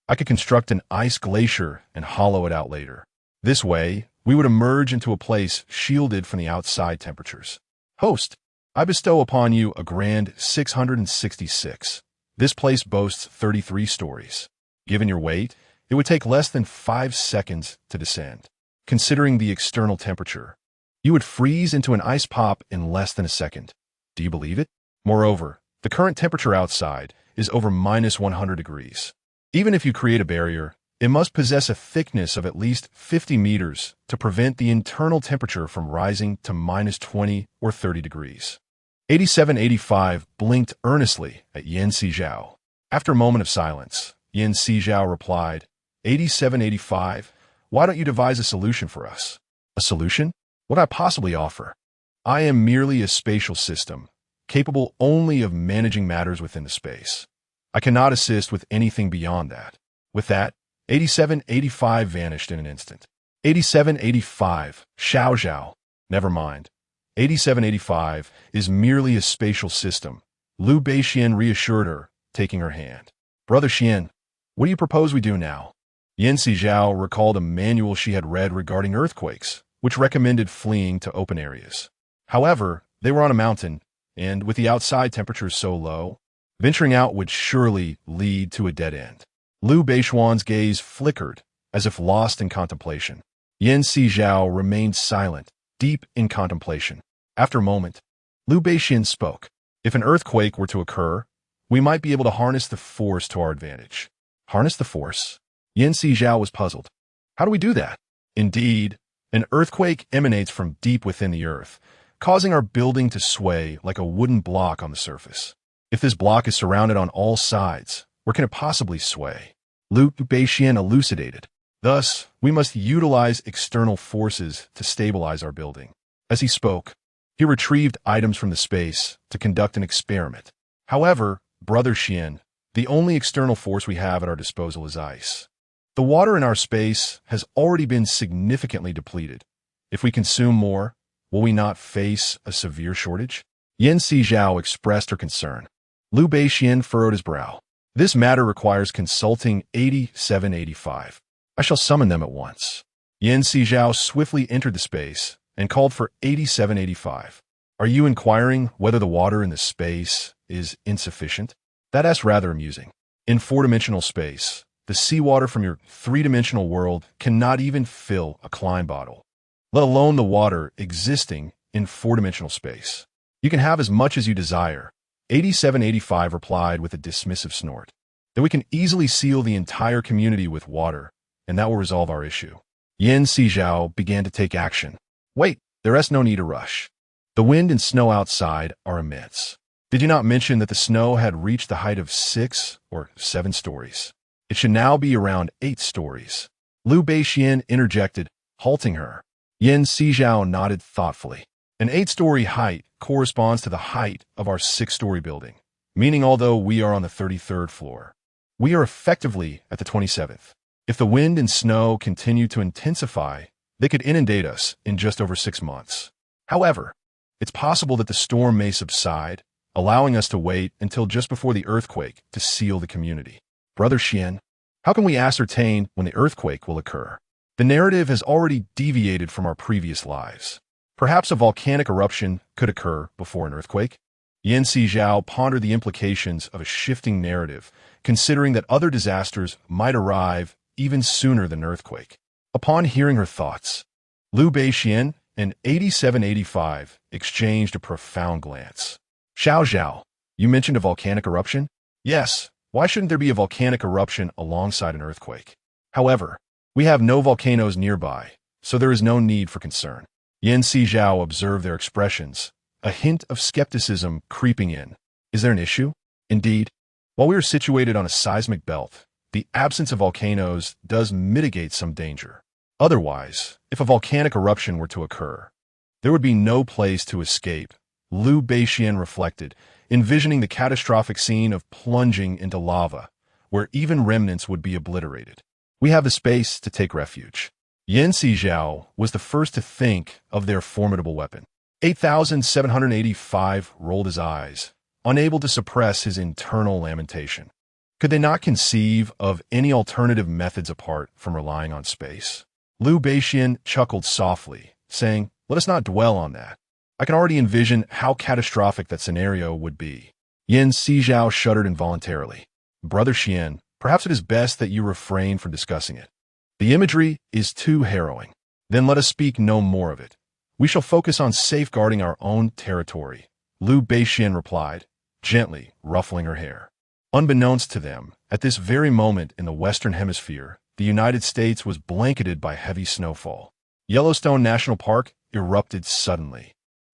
I could construct an ice glacier and hollow it out later. This way, we would emerge into a place shielded from the outside temperatures. Host, I bestow upon you a grand 666. This place boasts 33 stories. Given your weight, it would take less than 5 seconds to descend. Considering the external temperature, you would freeze into an ice pop in less than a second. Do you believe it? Moreover, the current temperature outside is over -100 degrees. Even if you create a barrier, it must possess a thickness of at least 50 meters to prevent the internal temperature from rising to -20 or 30 degrees. 8785 blinked earnestly at Yan Sizhao. After a moment of silence, Yan Sizhao replied, 8785, why don't you devise a solution for us? A solution? What I possibly offer? I am merely a spatial system, capable only of managing matters within the space. I cannot assist with anything beyond that. With that, 8785 vanished in an instant. 8785, Xiao. Never mind. 8785 is merely a spatial system. Liu Beishuan reassured her, taking her hand. Brother Xian, what do you propose we do now? Yan Sizhao recalled a manual she had read regarding earthquakes, which recommended fleeing to open areas. However, they were on a mountain, and with the outside temperatures so low, venturing out would surely lead to a dead end. Liu Beishuan's gaze flickered, as if lost in contemplation. Yan Sizhao remained silent, deep in contemplation. After a moment, Liu Beishuan spoke. If an earthquake were to occur, we might be able to harness the force to our advantage. Harness the force? Yan Sizhao was puzzled. How do we do that? Indeed, an earthquake emanates from deep within the earth, causing our building to sway like a wooden block on the surface. If this block is surrounded on all sides, where can it possibly sway? Liu Beishuan elucidated. Thus, we must utilize external forces to stabilize our building. As he spoke, he retrieved items from the space to conduct an experiment. However, Brother Xian, the only external force we have at our disposal is ice. The water in our space has already been significantly depleted. If we consume more, will we not face a severe shortage? Yan Sizhao expressed her concern. Liu Beishuan furrowed his brow. This matter requires consulting 8785. I shall summon them at once. Sizhao swiftly entered the space and called for 8785. Are you inquiring whether the water in the space is insufficient? That's rather amusing. In four-dimensional space, the seawater from your three-dimensional world cannot even fill a Klein bottle, let alone the water existing in four-dimensional space. You can have as much as you desire. 8785 replied with a dismissive snort. Then we can easily seal the entire community with water, and that will resolve our issue. Sizhao began to take action. Wait, there is no need to rush. The wind and snow outside are immense. Did you not mention that the snow had reached the height of 6 or 7 stories? It should now be around 8 stories. Liu Beixian interjected, halting her. Sizhao nodded thoughtfully. An 8-story height corresponds to the height of our 6-story building, meaning although we are on the 33rd floor, we are effectively at the 27th. If the wind and snow continue to intensify, they could inundate us in just over 6 months. However, it's possible that the storm may subside, allowing us to wait until just before the earthquake to seal the community. Brother Xian, how can we ascertain when the earthquake will occur? The narrative has already deviated from our previous lives. Perhaps a volcanic eruption could occur before an earthquake? Sizhao pondered the implications of a shifting narrative, considering that other disasters might arrive even sooner than an earthquake. Upon hearing her thoughts, Liu Beixian and 8785 exchanged a profound glance. Xiao, you mentioned a volcanic eruption? Yes, why shouldn't there be a volcanic eruption alongside an earthquake? However, we have no volcanoes nearby, so there is no need for concern. Sizhao observed their expressions, a hint of skepticism creeping in. Is there an issue? Indeed, while we are situated on a seismic belt, the absence of volcanoes does mitigate some danger. Otherwise, if a volcanic eruption were to occur, there would be no place to escape, Liu Beixian reflected, envisioning the catastrophic scene of plunging into lava, where even remnants would be obliterated. We have the space to take refuge. Sizhao was the first to think of their formidable weapon. 8785 rolled his eyes, unable to suppress his internal lamentation. Could they not conceive of any alternative methods apart from relying on space? Liu Beixian chuckled softly, saying, "Let us not dwell on that. I can already envision how catastrophic that scenario would be." Sizhao shuddered involuntarily. Brother Xian, perhaps it is best that you refrain from discussing it. The imagery is too harrowing. Then let us speak no more of it. We shall focus on safeguarding our own territory, Liu Beixian replied, gently ruffling her hair. Unbeknownst to them, at this very moment in the Western Hemisphere, the United States was blanketed by heavy snowfall. Yellowstone National Park erupted suddenly,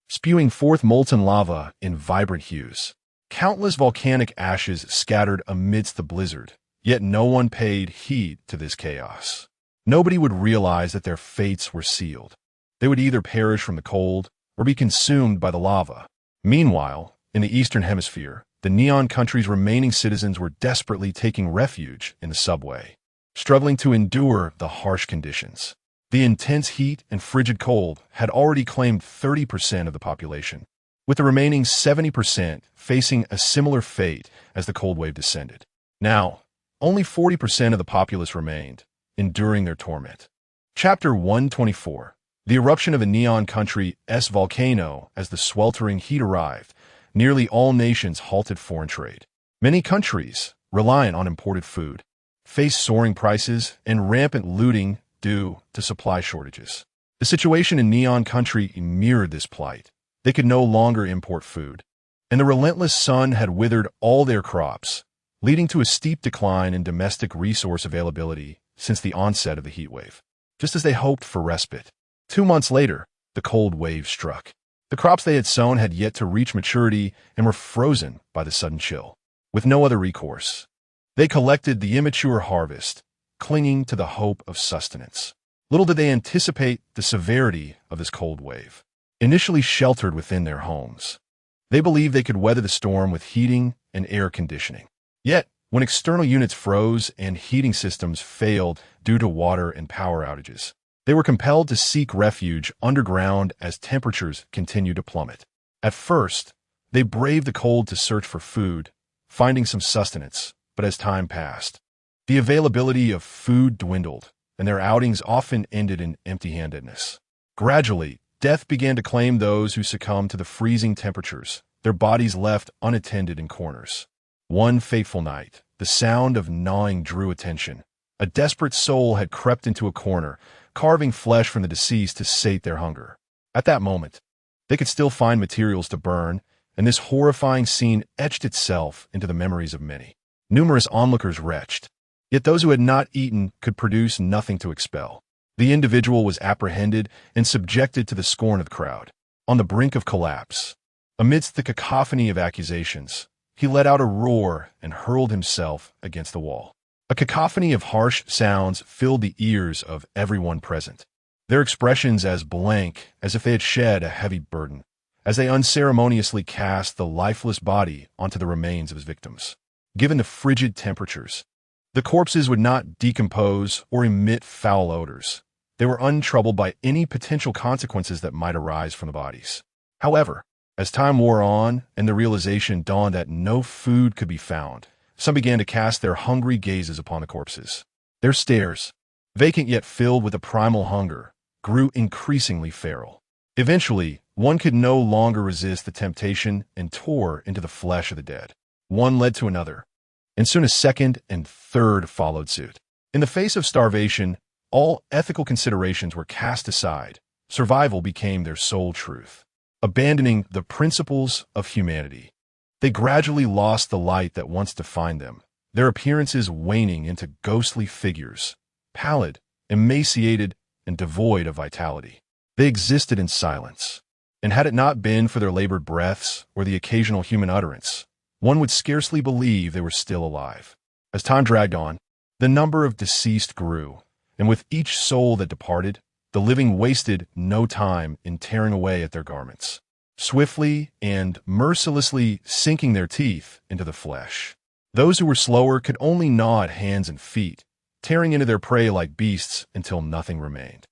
spewing forth molten lava in vibrant hues. Countless volcanic ashes scattered amidst the blizzard, yet no one paid heed to this chaos. Nobody would realize that their fates were sealed. They would either perish from the cold or be consumed by the lava. Meanwhile, in the Eastern Hemisphere, the Neon country's remaining citizens were desperately taking refuge in the subway, struggling to endure the harsh conditions. The intense heat and frigid cold had already claimed 30% of the population, with the remaining 70% facing a similar fate as the cold wave descended. Now, only 40% of the populace remained, enduring their torment. Chapter 124. The eruption of a Neon country's volcano. As the sweltering heat arrived, nearly all nations halted foreign trade. Many countries, reliant on imported food, faced soaring prices and rampant looting due to supply shortages. The situation in Neon country mirrored this plight. They could no longer import food, and the relentless sun had withered all their crops, leading to a steep decline in domestic resource availability since the onset of the heat wave. Just as they hoped for respite, 2 months later, the cold wave struck. The crops they had sown had yet to reach maturity and were frozen by the sudden chill. With no other recourse, they collected the immature harvest, clinging to the hope of sustenance. Little did they anticipate the severity of this cold wave. Initially sheltered within their homes, they believed they could weather the storm with heating and air conditioning. Yet, when external units froze and heating systems failed due to water and power outages, they were compelled to seek refuge underground as temperatures continued to plummet. At first, they braved the cold to search for food, finding some sustenance, but as time passed, the availability of food dwindled, and their outings often ended in empty-handedness. Gradually, death began to claim those who succumbed to the freezing temperatures, their bodies left unattended in corners. One fateful night, the sound of gnawing drew attention. A desperate soul had crept into a corner, carving flesh from the deceased to sate their hunger. At that moment, they could still find materials to burn, and this horrifying scene etched itself into the memories of many. Numerous onlookers retched, yet those who had not eaten could produce nothing to expel. The individual was apprehended and subjected to the scorn of the crowd. On the brink of collapse, amidst the cacophony of accusations, he let out a roar and hurled himself against the wall. A cacophony of harsh sounds filled the ears of everyone present, their expressions as blank as if they had shed a heavy burden, as they unceremoniously cast the lifeless body onto the remains of his victims. Given the frigid temperatures, the corpses would not decompose or emit foul odors. They were untroubled by any potential consequences that might arise from the bodies. However, as time wore on and the realization dawned that no food could be found, some began to cast their hungry gazes upon the corpses. Their stares, vacant yet filled with a primal hunger, grew increasingly feral. Eventually, one could no longer resist the temptation and tore into the flesh of the dead. One led to another, and soon a second and third followed suit. In the face of starvation, all ethical considerations were cast aside. Survival became their sole truth. Abandoning the principles of humanity, they gradually lost the light that once defined them, their appearances waning into ghostly figures, pallid, emaciated, and devoid of vitality. They existed in silence, and had it not been for their labored breaths or the occasional human utterance, one would scarcely believe they were still alive. As time dragged on, the number of deceased grew, and with each soul that departed, the living wasted no time in tearing away at their garments, swiftly and mercilessly sinking their teeth into the flesh. Those who were slower could only gnaw at hands and feet, tearing into their prey like beasts until nothing remained.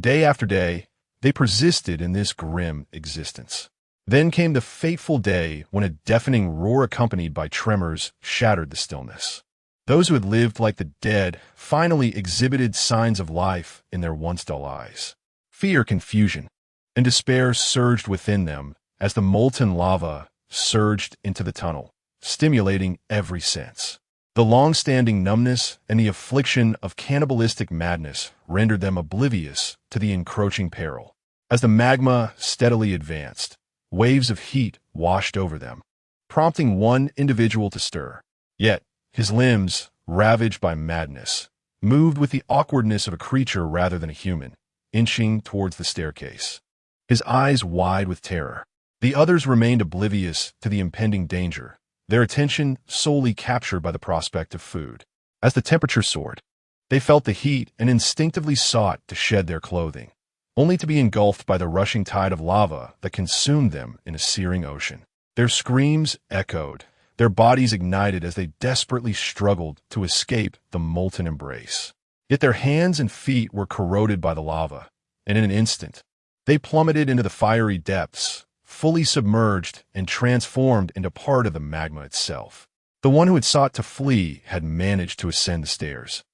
Day after day, they persisted in this grim existence. Then came the fateful day when a deafening roar accompanied by tremors shattered the stillness. Those who had lived like the dead finally exhibited signs of life in their once dull eyes. Fear, confusion, and despair surged within them as the molten lava surged into the tunnel, stimulating every sense. The long-standing numbness and the affliction of cannibalistic madness rendered them oblivious to the encroaching peril. As the magma steadily advanced, waves of heat washed over them, prompting one individual to stir. Yet, his limbs, ravaged by madness, moved with the awkwardness of a creature rather than a human, inching towards the staircase, his eyes wide with terror. The others remained oblivious to the impending danger, their attention solely captured by the prospect of food. As the temperature soared, they felt the heat and instinctively sought to shed their clothing, only to be engulfed by the rushing tide of lava that consumed them in a searing ocean. Their screams echoed, their bodies ignited as they desperately struggled to escape the molten embrace. Yet their hands and feet were corroded by the lava, and in an instant, they plummeted into the fiery depths, fully submerged and transformed into part of the magma itself. The one who had sought to flee had managed to ascend the stairs,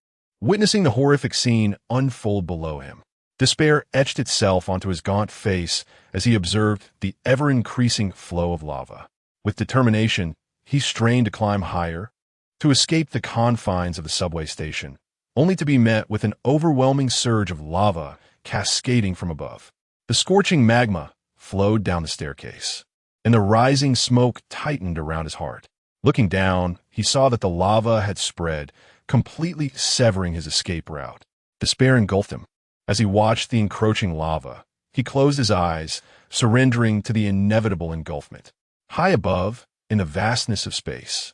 witnessing the horrific scene unfold below him. Despair etched itself onto his gaunt face as he observed the ever-increasing flow of lava. With determination, he strained to climb higher, to escape the confines of the subway station, only to be met with an overwhelming surge of lava cascading from above. The scorching magma flowed down the staircase, and the rising smoke tightened around his heart. Looking down, he saw that the lava had spread, completely severing his escape route. Despair engulfed him. As he watched the encroaching lava, he closed his eyes, surrendering to the inevitable engulfment. High above, in the vastness of space,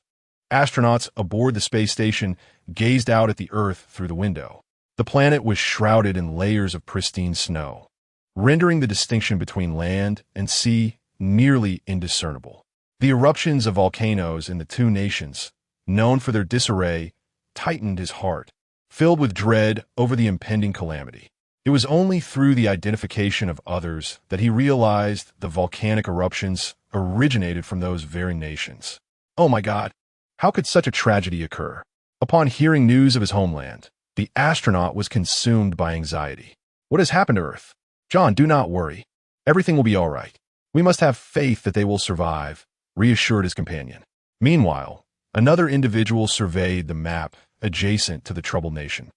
astronauts aboard the space station gazed out at the Earth through the window. The planet was shrouded in layers of pristine snow, rendering the distinction between land and sea nearly indiscernible. The eruptions of volcanoes in the two nations, known for their disarray, tightened his heart, filled with dread over the impending calamity. It was only through the identification of others that he realized the volcanic eruptions originated from those very nations. Oh my God, how could such a tragedy occur? Upon hearing news of his homeland, The astronaut was consumed by anxiety. What has happened to Earth? John, do not worry. Everything will be all right. We must have faith that they will survive, reassured his companion. Meanwhile, another individual surveyed the map adjacent to the troubled nation.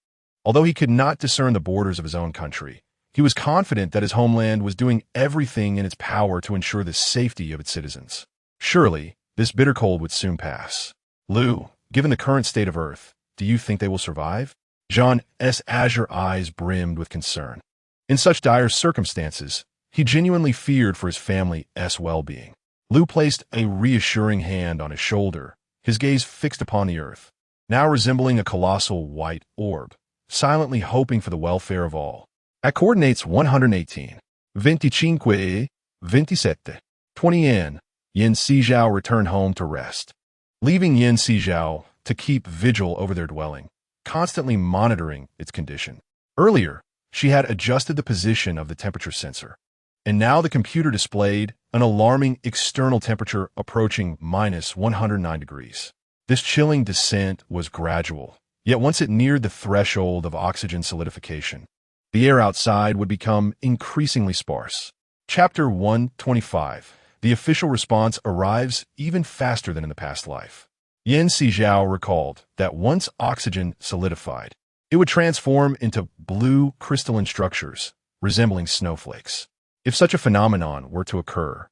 Although he could not discern the borders of his own country, he was confident that his homeland was doing everything in its power to ensure the safety of its citizens. Surely, this bitter cold would soon pass. Lou, given the current state of Earth, do you think they will survive? John's azure eyes brimmed with concern. In such dire circumstances, he genuinely feared for his family's well-being. Lou placed a reassuring hand on his shoulder, his gaze fixed upon the Earth, now resembling a colossal white orb, silently hoping for the welfare of all. At coordinates 118, 25, 27, 20 Yin Sizhao returned home to rest, leaving Yin Sizhao to keep vigil over their dwelling, constantly monitoring its condition. Earlier, she had adjusted the position of the temperature sensor, and now the computer displayed an alarming external temperature approaching minus 109 degrees. This chilling descent was gradual, yet once it neared the threshold of oxygen solidification, the air outside would become increasingly sparse. Chapter 125. The official response arrives even faster than in the past life. Yin Sizhao recalled that once oxygen solidified, it would transform into blue crystalline structures, resembling snowflakes. If such a phenomenon were to occur,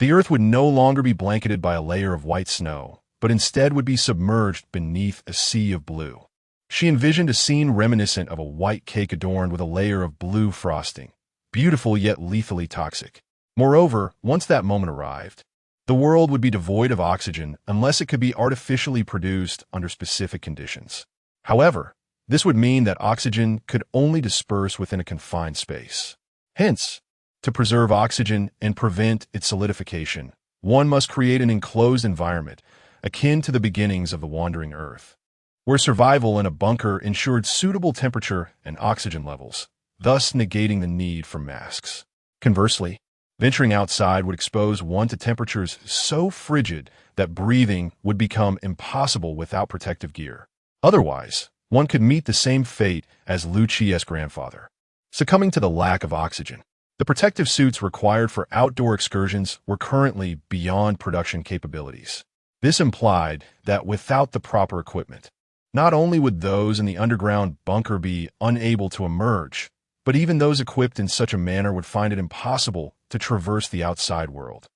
the Earth would no longer be blanketed by a layer of white snow, but instead would be submerged beneath a sea of blue. She envisioned a scene reminiscent of a white cake adorned with a layer of blue frosting, beautiful yet lethally toxic. Moreover, once that moment arrived, the world would be devoid of oxygen unless it could be artificially produced under specific conditions. However, this would mean that oxygen could only disperse within a confined space. Hence, to preserve oxygen and prevent its solidification, one must create an enclosed environment akin to the beginnings of the wandering Earth, where survival in a bunker ensured suitable temperature and oxygen levels, thus negating the need for masks. Conversely, venturing outside would expose one to temperatures so frigid that breathing would become impossible without protective gear. Otherwise, one could meet the same fate as Luci's grandfather, succumbing to the lack of oxygen. The protective suits required for outdoor excursions were currently beyond production capabilities. This implied that without the proper equipment, not only would those in the underground bunker be unable to emerge, but even those equipped in such a manner would find it impossible to traverse the outside world.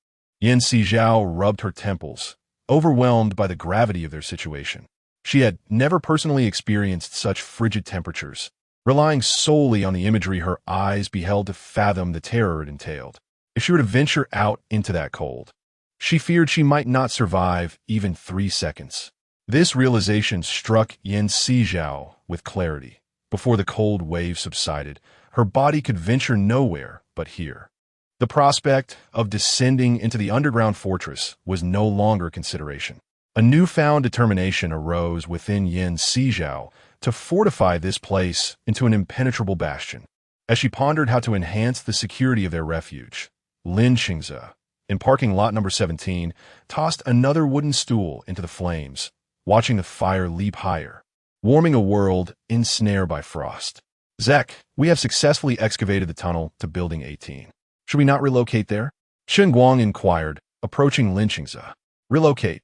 Yin Sizhao rubbed her temples, overwhelmed by the gravity of their situation. She had never personally experienced such frigid temperatures, relying solely on the imagery her eyes beheld to fathom the terror it entailed. If she were to venture out into that cold, she feared she might not survive even 3 seconds. This realization struck Yin Sizhao with clarity. Before the cold wave subsided, her body could venture nowhere but here. The prospect of descending into the underground fortress was no longer a consideration. A newfound determination arose within Yin Sizhao to fortify this place into an impenetrable bastion. As she pondered how to enhance the security of their refuge, Lin Qingze, in parking lot number 17, tossed another wooden stool into the flames, watching the fire leap higher, warming a world ensnared by frost. Zek, we have successfully excavated the tunnel to Building 18. Should we not relocate there? Shen Guang inquired, approaching Lin Qingze. Relocate,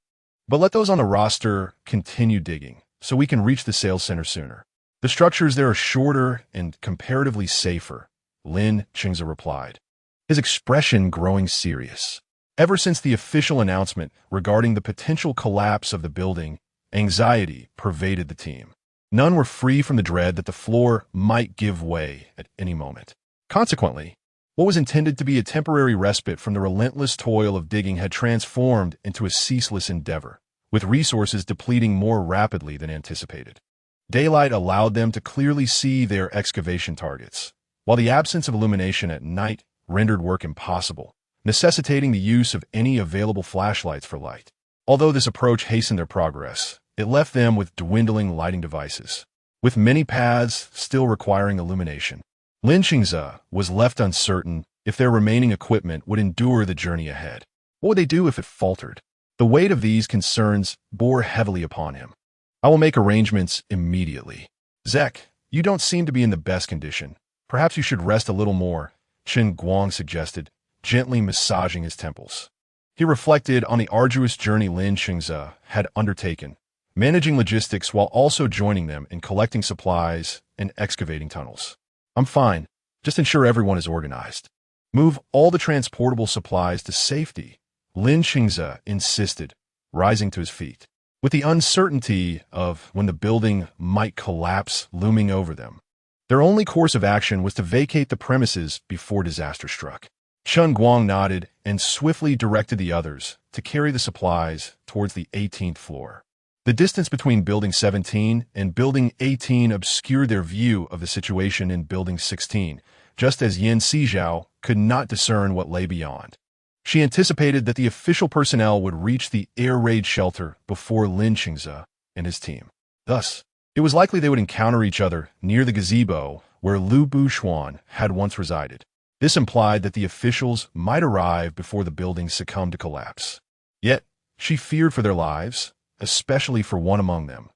but let those on the roster continue digging, so we can reach the sales center sooner. The structures there are shorter and comparatively safer, Lin Qingze replied, his expression growing serious. Ever since the official announcement regarding the potential collapse of the building, anxiety pervaded the team. None were free from the dread that the floor might give way at any moment. Consequently, what was intended to be a temporary respite from the relentless toil of digging had transformed into a ceaseless endeavor, with resources depleting more rapidly than anticipated. Daylight allowed them to clearly see their excavation targets, while the absence of illumination at night rendered work impossible, necessitating the use of any available flashlights for light. Although this approach hastened their progress, it left them with dwindling lighting devices, with many paths still requiring illumination. Lin Qingze was left uncertain if their remaining equipment would endure the journey ahead. What would they do if it faltered? The weight of these concerns bore heavily upon him. I will make arrangements immediately. Zek, You don't seem to be in the best condition. Perhaps you should rest a little more, Chen Guang suggested, gently massaging his temples. He reflected on the arduous journey Lin Qingze had undertaken, managing logistics while also joining them in collecting supplies and excavating tunnels. I'm fine. Just ensure everyone is organized. Move all the transportable supplies to safety, Lin Qingze insisted, rising to his feet. With the uncertainty of when the building might collapse looming over them, their only course of action was to vacate the premises before disaster struck. Chen Guang nodded and swiftly directed the others to carry the supplies towards the 18th floor. The distance between Building 17 and Building 18 obscured their view of the situation in Building 16, just as Yin Sizhao could not discern what lay beyond. She anticipated that the official personnel would reach the air raid shelter before Lin Qingze and his team. Thus, it was likely they would encounter each other near the gazebo where Lu Bushuan had once resided. This implied that the officials might arrive before the building succumbed to collapse. Yet, she feared for their lives, especially for one among them,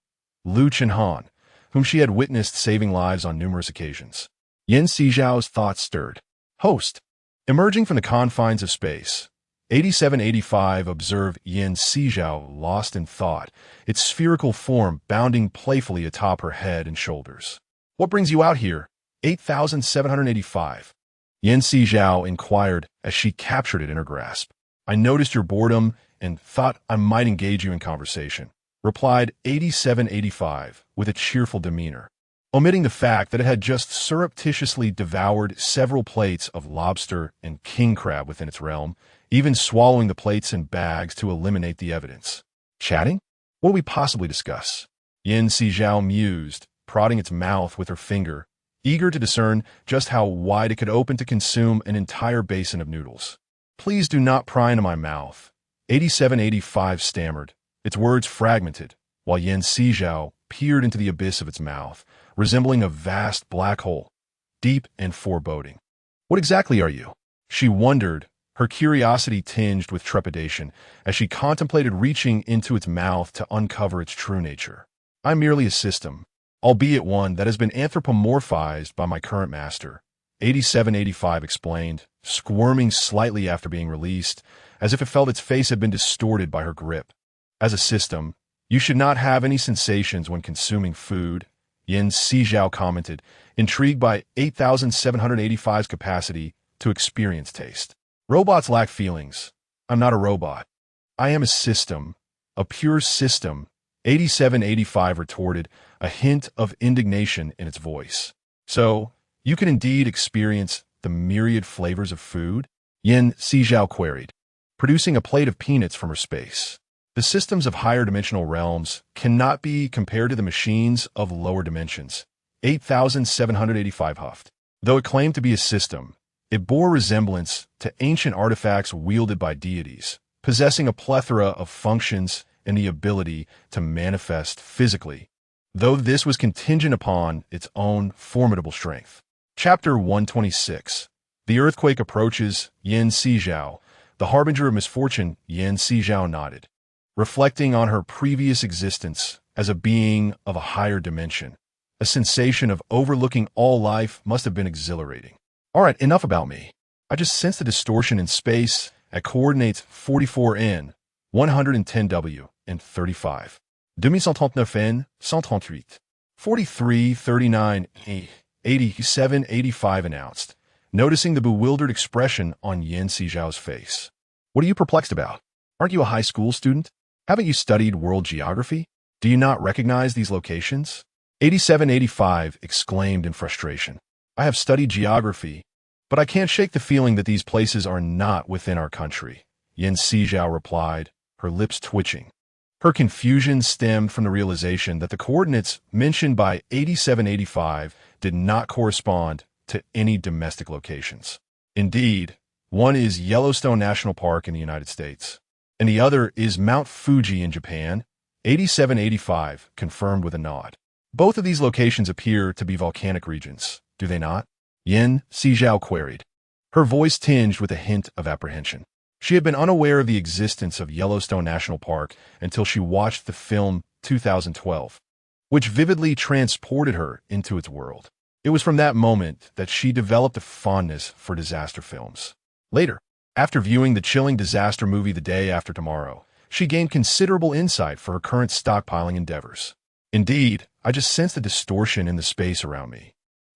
Lu Chenhan, whom she had witnessed saving lives on numerous occasions. Yin Sizhao's thoughts stirred. Host. Emerging from the confines of space, 8785 observed Yin Sizhao lost in thought, its spherical form bounding playfully atop her head and shoulders. What brings you out here? 8785. Yin Sizhao inquired as she captured it in her grasp. I noticed your boredom and thought I might engage you in conversation, replied 8785 with a cheerful demeanor, omitting the fact that it had just surreptitiously devoured several plates of lobster and king crab within its realm, even swallowing the plates and bags to eliminate the evidence. Chatting? What do we possibly discuss? Yin Sizhao mused, prodding its mouth with her finger, eager to discern just how wide it could open to consume an entire basin of noodles. Please do not pry into my mouth, 8785 stammered, its words fragmented, while Yin Sizhao peered into the abyss of its mouth, resembling a vast black hole, deep and foreboding. What exactly are you? She wondered, her curiosity tinged with trepidation as she contemplated reaching into its mouth to uncover its true nature. I'm merely a system, albeit one that has been anthropomorphized by my current master, 8785 explained, squirming slightly after being released, as if it felt its face had been distorted by her grip. As a system, you should not have any sensations when consuming food, Yin Sizhao commented, intrigued by 8785's capacity to experience taste. Robots lack feelings. I'm not a robot. I am a system, a pure system, 8785 retorted, a hint of indignation in its voice. So, you can indeed experience the myriad flavors of food? Yin Sizhao queried, producing a plate of peanuts from her space. The systems of higher dimensional realms cannot be compared to the machines of lower dimensions, 8785 huffed. Though it claimed to be a system, it bore resemblance to ancient artifacts wielded by deities, possessing a plethora of functions and the ability to manifest physically, though this was contingent upon its own formidable strength. Chapter 126. The earthquake approaches, Yin Sizhao. The harbinger of misfortune, Yin Sizhao nodded, reflecting on her previous existence as a being of a higher dimension. A sensation of overlooking all life must have been exhilarating. All right, enough about me. I just sensed a distortion in space at coordinates 44N, 110W, and 35. 2139N, 138. 43, 39, 87, 85 announced, noticing the bewildered expression on Yin Sizhao's face. What are you perplexed about? Aren't you a high school student? Haven't you studied world geography? Do you not recognize these locations? 8785 exclaimed in frustration. I have studied geography, but I can't shake the feeling that these places are not within our country, Yin Sizhao replied, her lips twitching. Her confusion stemmed from the realization that the coordinates mentioned by 8785 did not correspond to any domestic locations. Indeed, one is Yellowstone National Park in the United States, and the other is Mount Fuji in Japan, 8785 confirmed with a nod. Both of these locations appear to be volcanic regions, do they not? Yin Sizhao queried, her voice tinged with a hint of apprehension. She had been unaware of the existence of Yellowstone National Park until she watched the film 2012. which vividly transported her into its world. It was from that moment that she developed a fondness for disaster films. Later, after viewing the chilling disaster movie The Day After Tomorrow, she gained considerable insight for her current stockpiling endeavors. Indeed, I just sensed a distortion in the space around me.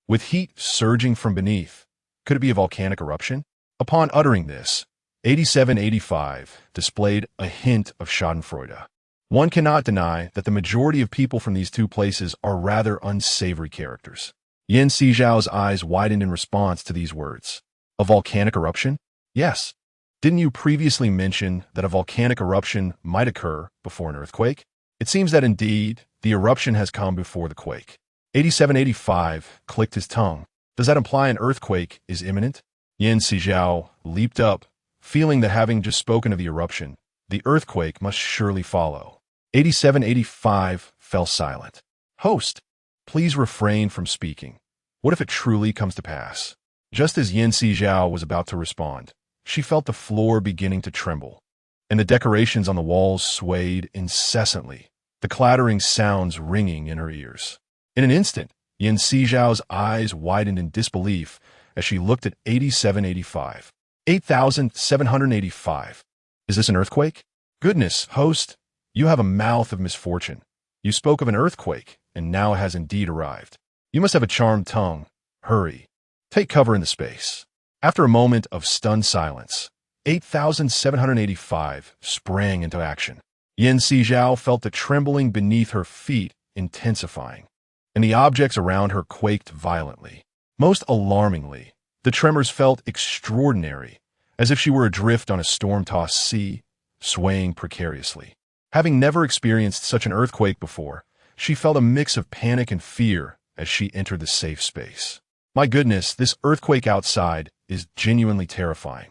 With heat surging from beneath, could it be a volcanic eruption? Upon uttering this, 8785 displayed a hint of schadenfreude. One cannot deny that the majority of people from these two places are rather unsavory characters. Yan Sizhao's eyes widened in response to these words. A volcanic eruption? Yes. Didn't you previously mention that a volcanic eruption might occur before an earthquake? It seems that indeed, the eruption has come before the quake. 8785 clicked his tongue. Does that imply an earthquake is imminent? Yan Sizhao leaped up, feeling that having just spoken of the eruption, the earthquake must surely follow. 8785 fell silent. Host, please refrain from speaking. What if it truly comes to pass? Just as Yan Sizhao was about to respond, she felt the floor beginning to tremble, and the decorations on the walls swayed incessantly, the clattering sounds ringing in her ears. In an instant, Yan Sizhao's eyes widened in disbelief as she looked at 8785. 8785. Is this an earthquake? Goodness, host, you have a mouth of misfortune. You spoke of an earthquake, and now it has indeed arrived. You must have a charmed tongue. Hurry. Take cover in the space. After a moment of stunned silence, 8785 sprang into action. Yan Sizhao felt the trembling beneath her feet intensifying, and the objects around her quaked violently. Most alarmingly, the tremors felt extraordinary, as if she were adrift on a storm-tossed sea, swaying precariously. Having never experienced such an earthquake before, she felt a mix of panic and fear as she entered the safe space. My goodness, this earthquake outside is genuinely terrifying.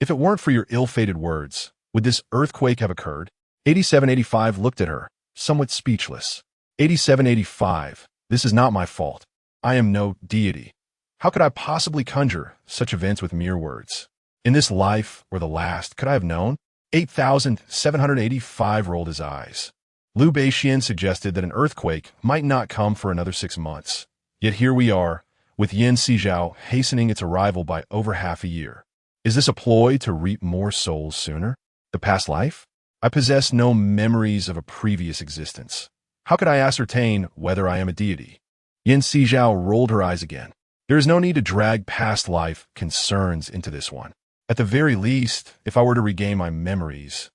If it weren't for your ill-fated words, would this earthquake have occurred? 8785 looked at her, somewhat speechless. 8785, this is not my fault. I am no deity. How could I possibly conjure such events with mere words? In this life or the last, could I have known? 8785 rolled his eyes. Liu Beixian suggested that an earthquake might not come for another 6 months. Yet here we are, with Yan Sizhao hastening its arrival by over half a year. Is this a ploy to reap more souls sooner? The past life? I possess no memories of a previous existence. How could I ascertain whether I am a deity? Yan Sizhao rolled her eyes again. There is no need to drag past life concerns into this one. At the very least, if I were to regain my memories,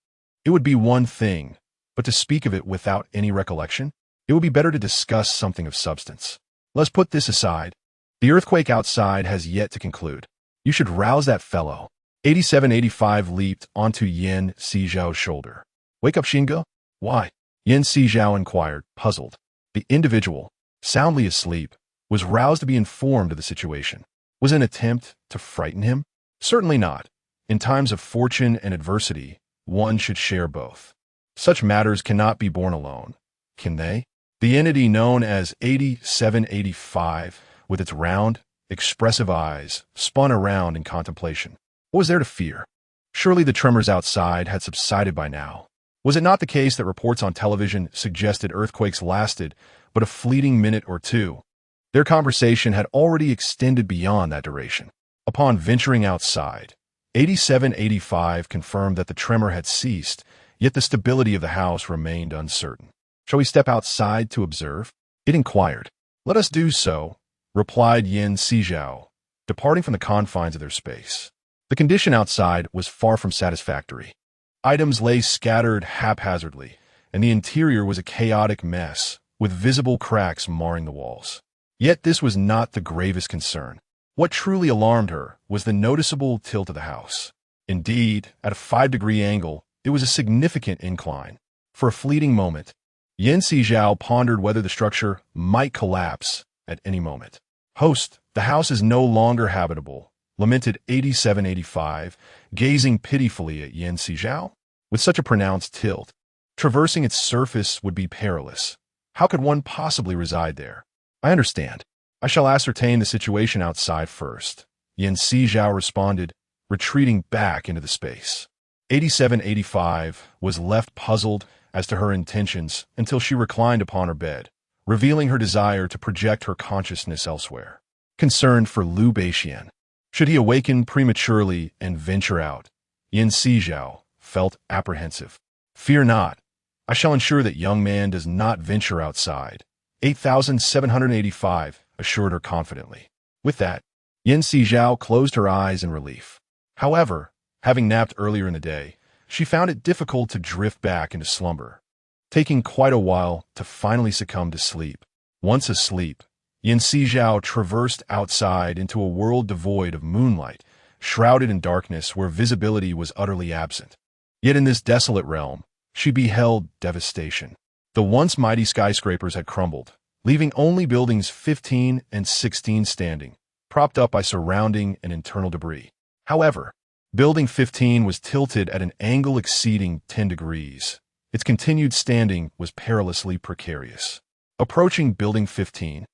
it would be one thing, but to speak of it without any recollection, it would be better to discuss something of substance. Let's put this aside. The earthquake outside has yet to conclude. You should rouse that fellow. 8785 leaped onto Yan Sizhao's shoulder. Wake up, Shingo. Why? Yan Sizhao inquired, puzzled. The individual, soundly asleep, was roused to be informed of the situation. Was it an attempt to frighten him? Certainly not. In times of fortune and adversity, one should share both. Such matters cannot be borne alone, can they? The entity known as 8785, with its round, expressive eyes, spun around in contemplation. What was there to fear? Surely the tremors outside had subsided by now. Was it not the case that reports on television suggested earthquakes lasted but a fleeting minute or two? Their conversation had already extended beyond that duration. Upon venturing outside, 8785 confirmed that the tremor had ceased, yet the stability of the house remained uncertain. Shall we step outside to observe? It inquired. Let us do so, replied Yan Sizhao, departing from the confines of their space. The condition outside was far from satisfactory. Items lay scattered haphazardly, and the interior was a chaotic mess, with visible cracks marring the walls. Yet this was not the gravest concern. What truly alarmed her was the noticeable tilt of the house. Indeed, at a 5-degree angle, it was a significant incline. For a fleeting moment, Yan Sizhao pondered whether the structure might collapse at any moment. Host, the house is no longer habitable, lamented 8785, gazing pitifully at Yan Sizhao. With such a pronounced tilt, traversing its surface would be perilous. How could one possibly reside there? I understand. I shall ascertain the situation outside first, Yan Sizhao responded, retreating back into the space. 8785 was left puzzled as to her intentions until she reclined upon her bed, revealing her desire to project her consciousness elsewhere. Concerned for Liu Beixian. Should he awaken prematurely and venture out? Sizhao felt apprehensive. Fear not. I shall ensure that young man does not venture outside. 8785 assured her confidently. With that, Sizhao closed her eyes in relief. However, having napped earlier in the day, she found it difficult to drift back into slumber, taking quite a while to finally succumb to sleep. Once asleep, Sizhao traversed outside into a world devoid of moonlight, shrouded in darkness where visibility was utterly absent. Yet in this desolate realm, she beheld devastation. The once mighty skyscrapers had crumbled, leaving only buildings 15 and 16 standing, propped up by surrounding and internal debris. However, Building 15 was tilted at an angle exceeding 10 degrees. Its continued standing was perilously precarious. Approaching Building 15,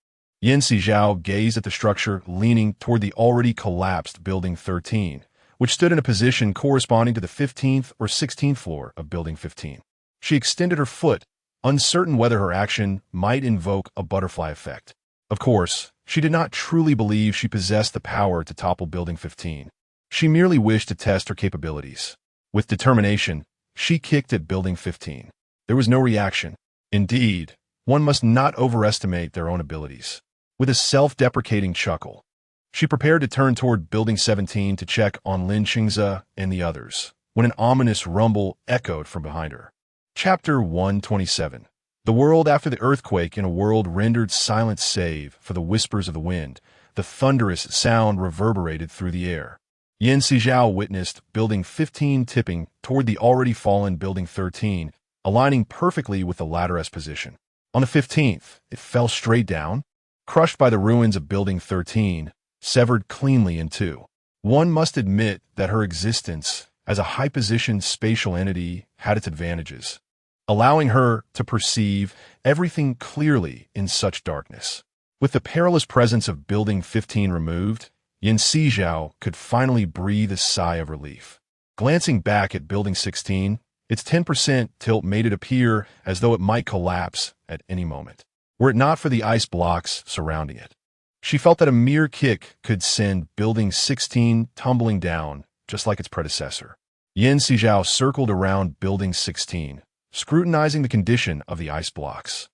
Sizhao gazed at the structure leaning toward the already collapsed Building 13, which stood in a position corresponding to the 15th or 16th floor of Building 15. She extended her foot, uncertain whether her action might invoke a butterfly effect. Of course, she did not truly believe she possessed the power to topple Building 15. She merely wished to test her capabilities. With determination, she kicked at Building 15. There was no reaction. Indeed, one must not overestimate their own abilities. With a self-deprecating chuckle, she prepared to turn toward Building 17 to check on Lin Qingze and the others, when an ominous rumble echoed from behind her. Chapter 127. The world after the earthquake in a world rendered silent save for the whispers of the wind, the thunderous sound reverberated through the air. Sizhao witnessed Building 15 tipping toward the already fallen Building 13, aligning perfectly with the latter's position. On the 15th, it fell straight down, crushed by the ruins of Building 13, severed cleanly in two. One must admit that her existence as a high-positioned spatial entity had its advantages, allowing her to perceive everything clearly in such darkness. With the perilous presence of Building 15 removed, Sizhao could finally breathe a sigh of relief. Glancing back at Building 16, its 10% tilt made it appear as though it might collapse at any moment, were it not for the ice blocks surrounding it. She felt that a mere kick could send Building 16 tumbling down, just like its predecessor. Sizhao circled around Building 16, scrutinizing the condition of the ice blocks,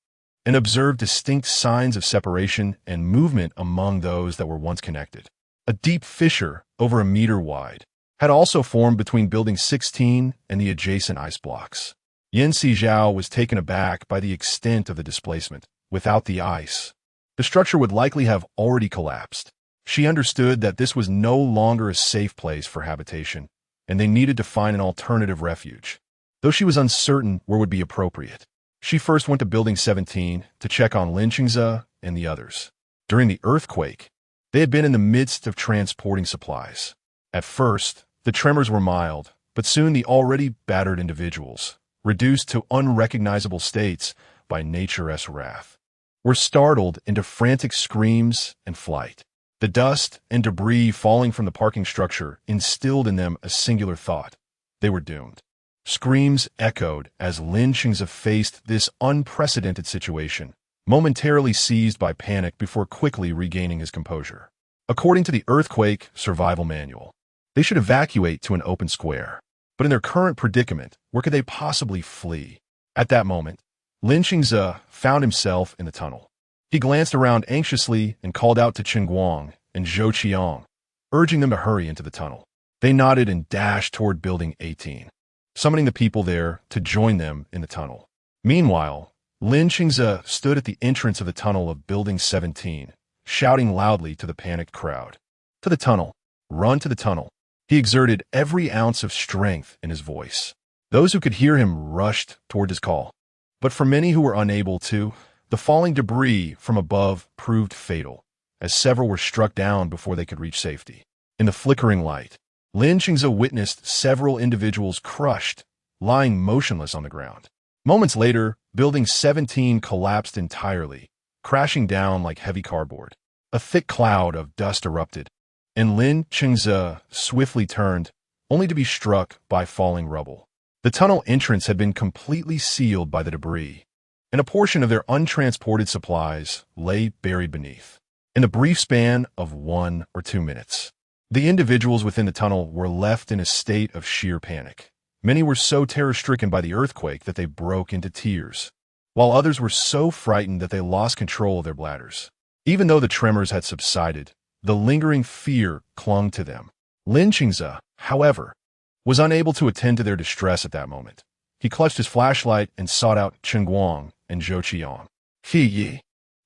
and observed distinct signs of separation and movement among those that were once connected. A deep fissure, over a meter wide, had also formed between Building 16 and the adjacent ice blocks. Sizhao was taken aback by the extent of the displacement. Without the ice, the structure would likely have already collapsed. She understood that this was no longer a safe place for habitation, and they needed to find an alternative refuge. Though she was uncertain where would be appropriate, she first went to Building 17 to check on Lin Qingze and the others. During the earthquake, they had been in the midst of transporting supplies. At first, the tremors were mild, but soon the already battered individuals, reduced to unrecognizable states by nature's wrath, were startled into frantic screams and flight. The dust and debris falling from the parking structure instilled in them a singular thought. They were doomed. Screams echoed as Lin Qingze faced this unprecedented situation, momentarily seized by panic before quickly regaining his composure. According to the Earthquake Survival Manual, they should evacuate to an open square. But in their current predicament, where could they possibly flee? At that moment, Lin Qingze found himself in the tunnel. He glanced around anxiously and called out to Qin Guang and Zhou Qiang, urging them to hurry into the tunnel. They nodded and dashed toward Building 18, summoning the people there to join them in the tunnel. Meanwhile, Lin Qingze stood at the entrance of the tunnel of Building 17, shouting loudly to the panicked crowd. To the tunnel! Run to the tunnel! He exerted every ounce of strength in his voice. Those who could hear him rushed toward his call. But for many who were unable to, the falling debris from above proved fatal, as several were struck down before they could reach safety. In the flickering light, Lin Qingze witnessed several individuals crushed, lying motionless on the ground. Moments later, Building 17 collapsed entirely, crashing down like heavy cardboard. A thick cloud of dust erupted, and Lin Qingze swiftly turned, only to be struck by falling rubble. The tunnel entrance had been completely sealed by the debris, and a portion of their untransported supplies lay buried beneath. In the brief span of 1 or 2 minutes, the individuals within the tunnel were left in a state of sheer panic. Many were so terror-stricken by the earthquake that they broke into tears, while others were so frightened that they lost control of their bladders. Even though the tremors had subsided, the lingering fear clung to them. Lin Qingze, however, was unable to attend to their distress at that moment. He clutched his flashlight and sought out Chen Guang and Zhou Qiang. He Yi.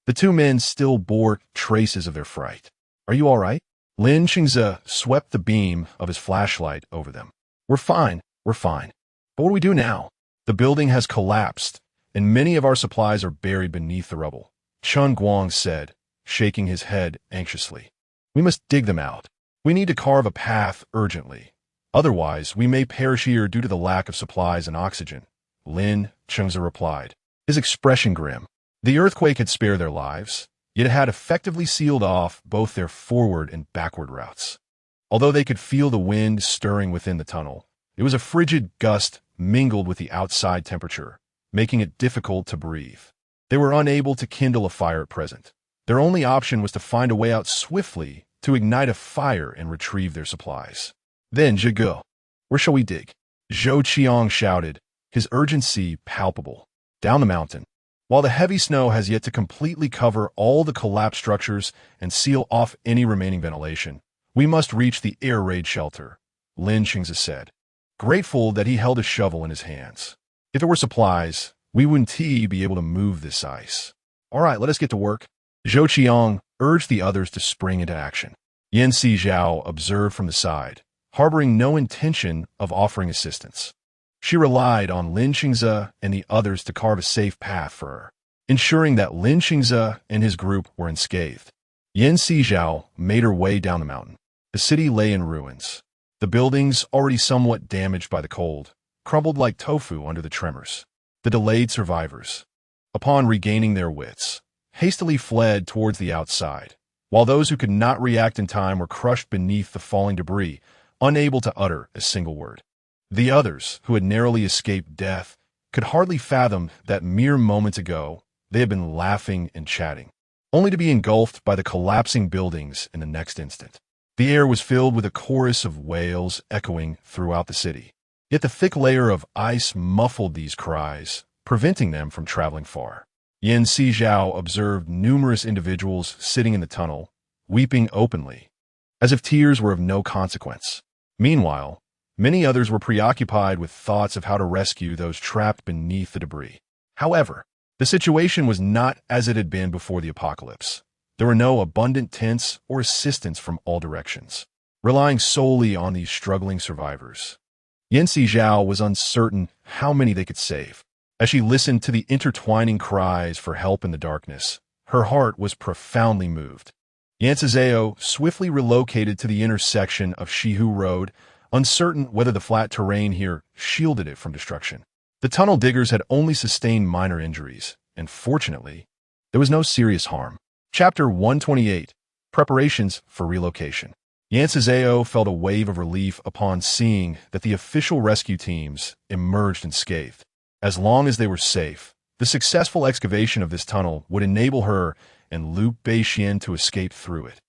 The two men still bore traces of their fright. Are you all right? Lin Qingze swept the beam of his flashlight over them. We're fine. We're fine. But what do we do now? The building has collapsed, and many of our supplies are buried beneath the rubble, Chen Guang said, shaking his head anxiously. We must dig them out. We need to carve a path urgently. Otherwise, we may perish here due to the lack of supplies and oxygen, Lin Qingze replied, his expression grim. The earthquake had spared their lives, yet it had effectively sealed off both their forward and backward routes. Although they could feel the wind stirring within the tunnel, it was a frigid gust mingled with the outside temperature, making it difficult to breathe. They were unable to kindle a fire at present. Their only option was to find a way out swiftly to ignite a fire and retrieve their supplies. Then, Zhigo, where shall we dig? Zhou Qiang shouted, his urgency palpable. Down the mountain. While the heavy snow has yet to completely cover all the collapsed structures and seal off any remaining ventilation, we must reach the air raid shelter, Lin Qingze said, grateful that he held a shovel in his hands. If there were supplies, we wouldn't be able to move this ice. All right, let us get to work. Zhou Qiang urged the others to spring into action. Sizhao observed from the side, harboring no intention of offering assistance. She relied on Lin Qingze and the others to carve a safe path for her, ensuring that Lin Qingze and his group were unscathed. Sizhao made her way down the mountain. The city lay in ruins. The buildings, already somewhat damaged by the cold, crumbled like tofu under the tremors. The delayed survivors, upon regaining their wits, hastily fled towards the outside, while those who could not react in time were crushed beneath the falling debris, unable to utter a single word. The others, who had narrowly escaped death, could hardly fathom that mere moments ago they had been laughing and chatting, only to be engulfed by the collapsing buildings in the next instant. The air was filled with a chorus of wails echoing throughout the city. Yet the thick layer of ice muffled these cries, preventing them from traveling far. Sizhao observed numerous individuals sitting in the tunnel, weeping openly, as if tears were of no consequence. Meanwhile, many others were preoccupied with thoughts of how to rescue those trapped beneath the debris. However, the situation was not as it had been before the apocalypse. There were no abundant tents or assistance from all directions, relying solely on these struggling survivors. Sizhao was uncertain how many they could save. As she listened to the intertwining cries for help in the darkness, her heart was profoundly moved. Sizhao swiftly relocated to the intersection of Shihu Road, uncertain whether the flat terrain here shielded it from destruction. The tunnel diggers had only sustained minor injuries, and fortunately, there was no serious harm. Chapter 128, Preparations for Relocation. Sizhao felt a wave of relief upon seeing that the official rescue teams emerged unscathed. As long as they were safe, the successful excavation of this tunnel would enable her and Liu Beixian to escape through it.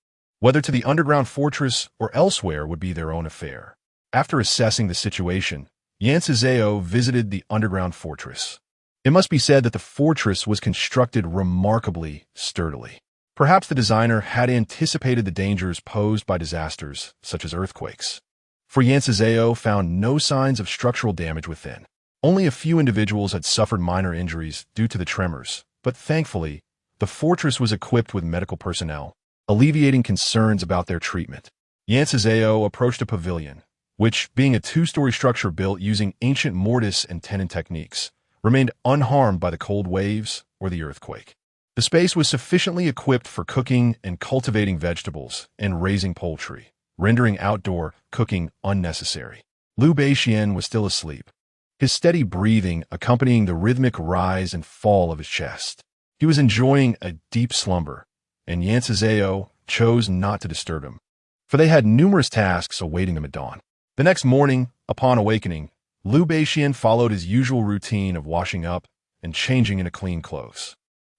Whether to the underground fortress or elsewhere would be their own affair. After assessing the situation, Sizhao visited the underground fortress. It must be said that the fortress was constructed remarkably sturdily. Perhaps the designer had anticipated the dangers posed by disasters such as earthquakes. For Sizhao found no signs of structural damage within. Only a few individuals had suffered minor injuries due to the tremors, but thankfully, the fortress was equipped with medical personnel, alleviating concerns about their treatment. Sizhao approached a pavilion, which, being a two-story structure built using ancient mortise and tenon techniques, remained unharmed by the cold waves or the earthquake. The space was sufficiently equipped for cooking and cultivating vegetables and raising poultry, rendering outdoor cooking unnecessary. Liu Beixian was still asleep, his steady breathing accompanying the rhythmic rise and fall of his chest. He was enjoying a deep slumber, and Sizhao chose not to disturb him, for they had numerous tasks awaiting them at dawn. The next morning, upon awakening, Liu Beixian followed his usual routine of washing up and changing into clean clothes.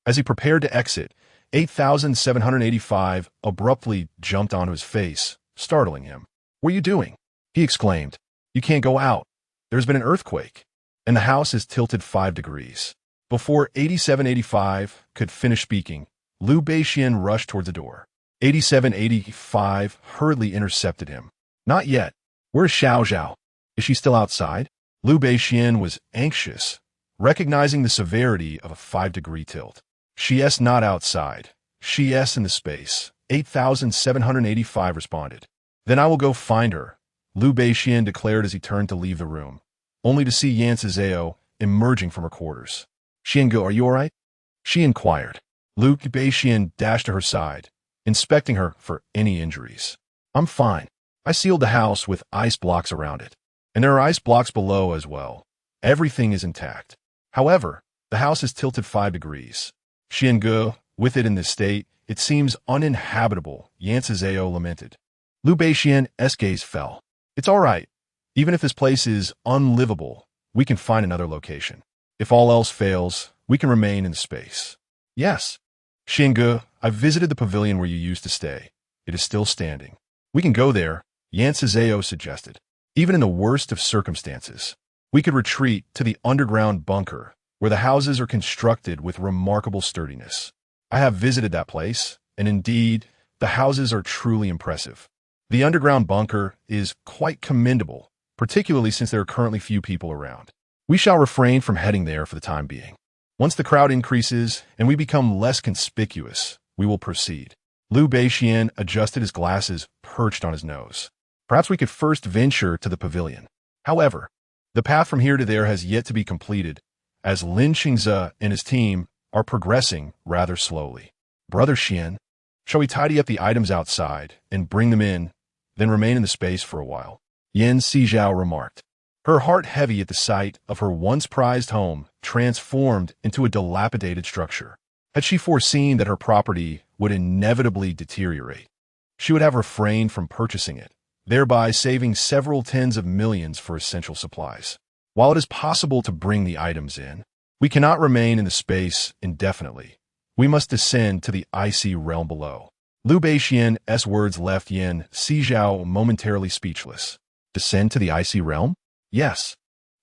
As he prepared to exit, 8785 abruptly jumped onto his face, startling him. "What are you doing?" he exclaimed. "You can't go out. There's been an earthquake, and the house is tilted 5 degrees. Before 8785 could finish speaking, Liu Beixian rushed towards the door. 8785 hurriedly intercepted him. "Not yet. Where's Xiao? Is she still outside?" Liu Beixian was anxious, recognizing the severity of a 5-degree tilt. "She's not outside. She's in the space," 8785 responded. "Then I will go find her," Liu Beixian declared as he turned to leave the room, only to see Yan Sizhao emerging from her quarters. "Xiangu, are you all right?" she inquired. Liu Beixian dashed to her side, inspecting her for any injuries. "I'm fine. I sealed the house with ice blocks around it, and there are ice blocks below as well. Everything is intact. However, the house is tilted 5 degrees. Xiangu, with it in this state, it seems uninhabitable," Yan Sizhao lamented. Liu Beixian's gaze fell. "It's all right. Even if this place is unlivable, we can find another location. If all else fails, we can remain in space." "Yes. Xiangu, I've visited the pavilion where you used to stay. It is still standing. We can go there," Yan Sizhao suggested. "Even in the worst of circumstances, we could retreat to the underground bunker, where the houses are constructed with remarkable sturdiness. I have visited that place, and indeed, the houses are truly impressive. The underground bunker is quite commendable, particularly since there are currently few people around. We shall refrain from heading there for the time being. Once the crowd increases and we become less conspicuous, we will proceed." Liu Beixian adjusted his glasses perched on his nose. "Perhaps we could first venture to the pavilion. However, the path from here to there has yet to be completed, as Lin Qingze and his team are progressing rather slowly. Brother Xian, shall we tidy up the items outside and bring them in, then remain in the space for a while?" Yan Sizhao remarked, her heart heavy at the sight of her once prized home transformed into a dilapidated structure. Had she foreseen that her property would inevitably deteriorate, she would have refrained from purchasing it, thereby saving several tens of millions for essential supplies. While it is possible to bring the items in, we cannot remain in the space indefinitely. We must descend to the icy realm below. Liu Beixian's words left Yan Sizhao momentarily speechless. Descend to the icy realm? Yes.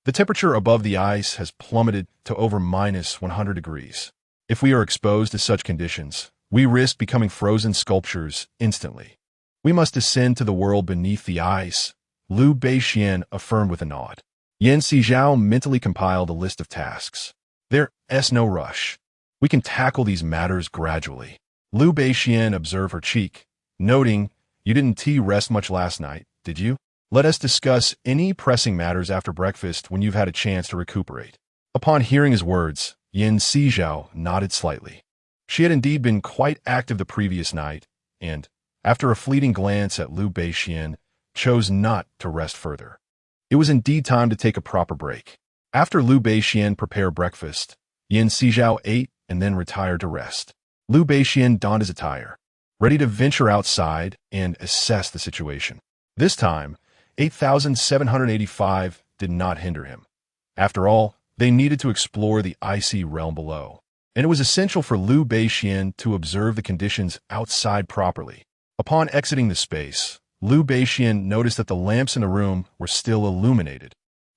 The temperature above the ice has plummeted to over -100 degrees. If we are exposed to such conditions, we risk becoming frozen sculptures instantly. We must descend to the world beneath the ice, Liu Beixian affirmed with a nod. Yan Sizhao mentally compiled a list of tasks. There's no rush. We can tackle these matters gradually. Liu Beixian observed her cheek, noting, "You didn't rest much last night, did you? Let us discuss any pressing matters after breakfast when you've had a chance to recuperate." Upon hearing his words, Yan Sizhao nodded slightly. She had indeed been quite active the previous night, and, after a fleeting glance at Liu Beixian, chose not to rest further. It was indeed time to take a proper break. After Liu Beixian prepared breakfast, Yan Sizhao ate and then retired to rest. Liu Beixian donned his attire, ready to venture outside and assess the situation. This time, 8785 did not hinder him. After all, they needed to explore the icy realm below, and it was essential for Liu Beixian to observe the conditions outside properly. Upon exiting the space, Liu Beixian noticed that the lamps in the room were still illuminated,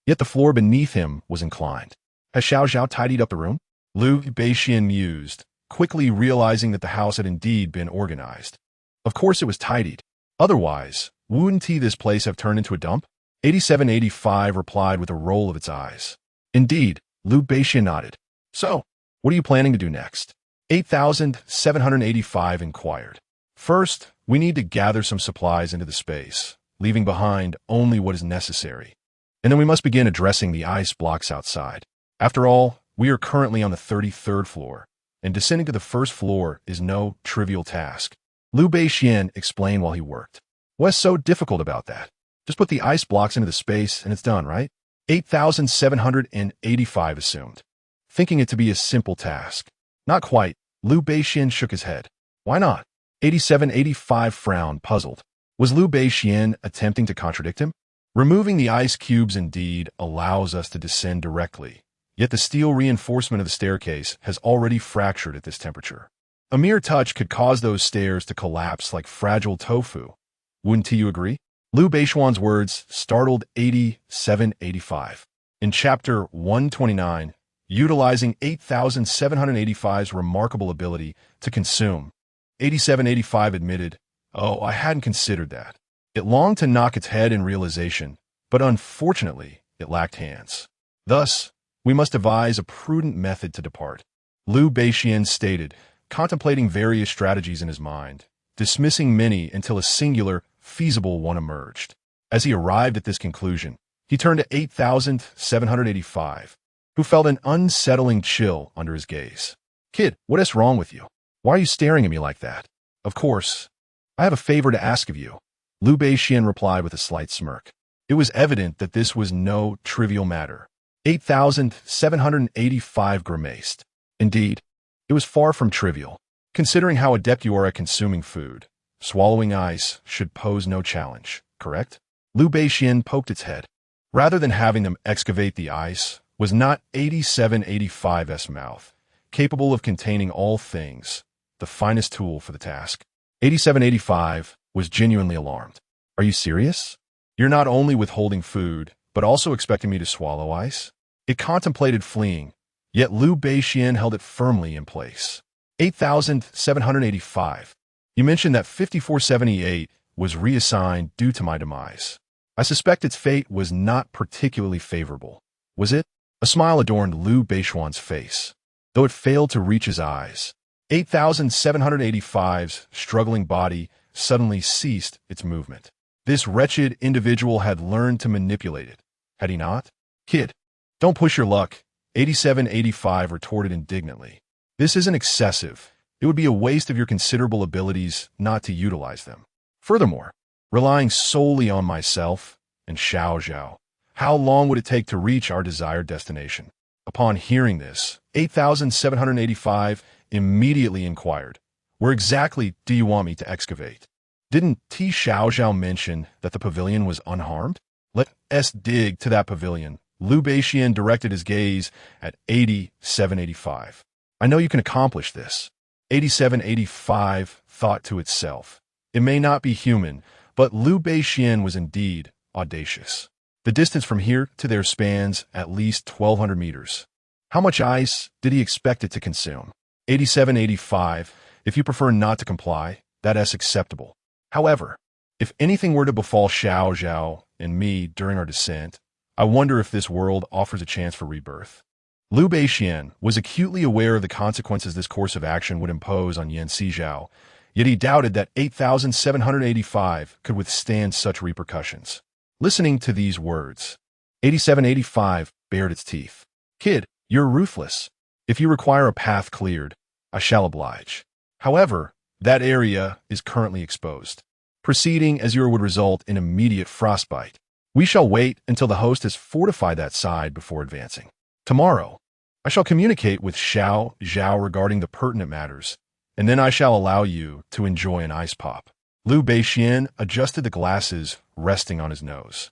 yet the floor beneath him was inclined. Has Xiao tidied up the room? Liu Beixian mused, quickly realizing that the house had indeed been organized. Of course it was tidied. Otherwise, wouldn't this place have turned into a dump? 8785 replied with a roll of its eyes. Indeed, Liu Beixian nodded. So, what are you planning to do next? 8785 inquired. First, we need to gather some supplies into the space, leaving behind only what is necessary. And then we must begin addressing the ice blocks outside. After all, we are currently on the 33rd floor, and descending to the first floor is no trivial task. Liu Beixian explained while he worked. What's so difficult about that? Just put the ice blocks into the space and it's done, right? 8785 assumed, thinking it to be a simple task. Not quite. Liu Beixian shook his head. Why not? 8785 frowned, puzzled. Was Liu Beixian attempting to contradict him? Removing the ice cubes indeed allows us to descend directly, Yet the steel reinforcement of the staircase has already fractured at this temperature. A mere touch could cause those stairs to collapse like fragile tofu. Wouldn't you agree? Liu Beishuan's words startled 8785. In Chapter 129, utilizing 8785's remarkable ability to consume, 8785 admitted, "Oh, I hadn't considered that." It longed to knock its head in realization, but unfortunately, it lacked hands. Thus, we must devise a prudent method to depart. Liu Beixian stated, contemplating various strategies in his mind, dismissing many until a singular, feasible one emerged. As he arrived at this conclusion, he turned to 8785, who felt an unsettling chill under his gaze. "Kid, what is wrong with you? Why are you staring at me like that?" "Of course, I have a favor to ask of you," Liu Beixian replied with a slight smirk. It was evident that this was no trivial matter. 8785 grimaced. Indeed, it was far from trivial. Considering how adept you are at consuming food, swallowing ice should pose no challenge, correct? Liu Beixian poked its head. Rather than having them excavate the ice, was not 8785's mouth, capable of containing all things, the finest tool for the task? 8785 was genuinely alarmed. "Are you serious? You're not only withholding food, but also expecting me to swallow ice?" It contemplated fleeing, yet Liu Beixian held it firmly in place. 8785. "You mentioned that 5478 was reassigned due to my demise. I suspect its fate was not particularly favorable. Was it?" A smile adorned Liu Beishuan's face, though it failed to reach his eyes. 8785's struggling body suddenly ceased its movement. This wretched individual had learned to manipulate it, had he not? "Kid, don't push your luck," 8785 retorted indignantly. "This isn't excessive. It would be a waste of your considerable abilities not to utilize them. Furthermore, relying solely on myself and Xiao, how long would it take to reach our desired destination?" Upon hearing this, 8785 immediately inquired, "Where exactly do you want me to excavate? Didn't Xiao mention that the pavilion was unharmed? Let us dig to that pavilion." Liu Beixian directed his gaze at 8785. "I know you can accomplish this." 8785 thought to itself. It may not be human, but Liu Beixian was indeed audacious. The distance from here to there spans at least 1,200 meters. How much ice did he expect it to consume? 8785, if you prefer not to comply, that is acceptable. However, if anything were to befall Xiao and me during our descent, I wonder if this world offers a chance for rebirth. Liu Beixian was acutely aware of the consequences this course of action would impose on Sizhao, yet he doubted that 8785 could withstand such repercussions. Listening to these words, 8785 bared its teeth. "Kid, you're ruthless. If you require a path cleared, I shall oblige. However, that area is currently exposed. Proceeding as you would result in immediate frostbite. We shall wait until the host has fortified that side before advancing. Tomorrow, I shall communicate with Xiao regarding the pertinent matters, and then I shall allow you to enjoy an ice pop." Liu Beixian adjusted the glasses resting on his nose.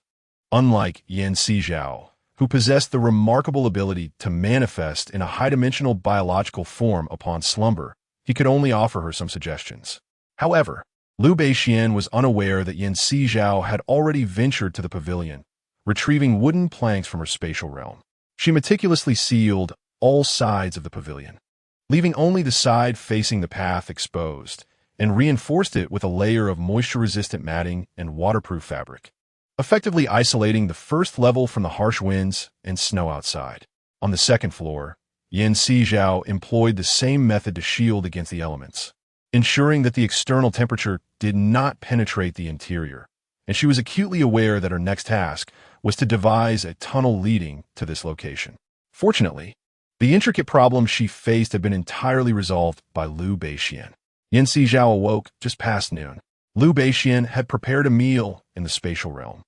Unlike Sizhao, who possessed the remarkable ability to manifest in a high-dimensional biological form upon slumber, he could only offer her some suggestions. However, Liu Beixian was unaware that Sizhao had already ventured to the pavilion, retrieving wooden planks from her spatial realm. She meticulously sealed all sides of the pavilion, leaving only the side facing the path exposed, and reinforced it with a layer of moisture-resistant matting and waterproof fabric, effectively isolating the first level from the harsh winds and snow outside. On the second floor, Sizhao employed the same method to shield against the elements, ensuring that the external temperature did not penetrate the interior, and she was acutely aware that her next task was to devise a tunnel leading to this location. Fortunately, the intricate problem she faced had been entirely resolved by Liu Beixian. Sizhao awoke just past noon. Liu Beixian had prepared a meal in the spatial realm,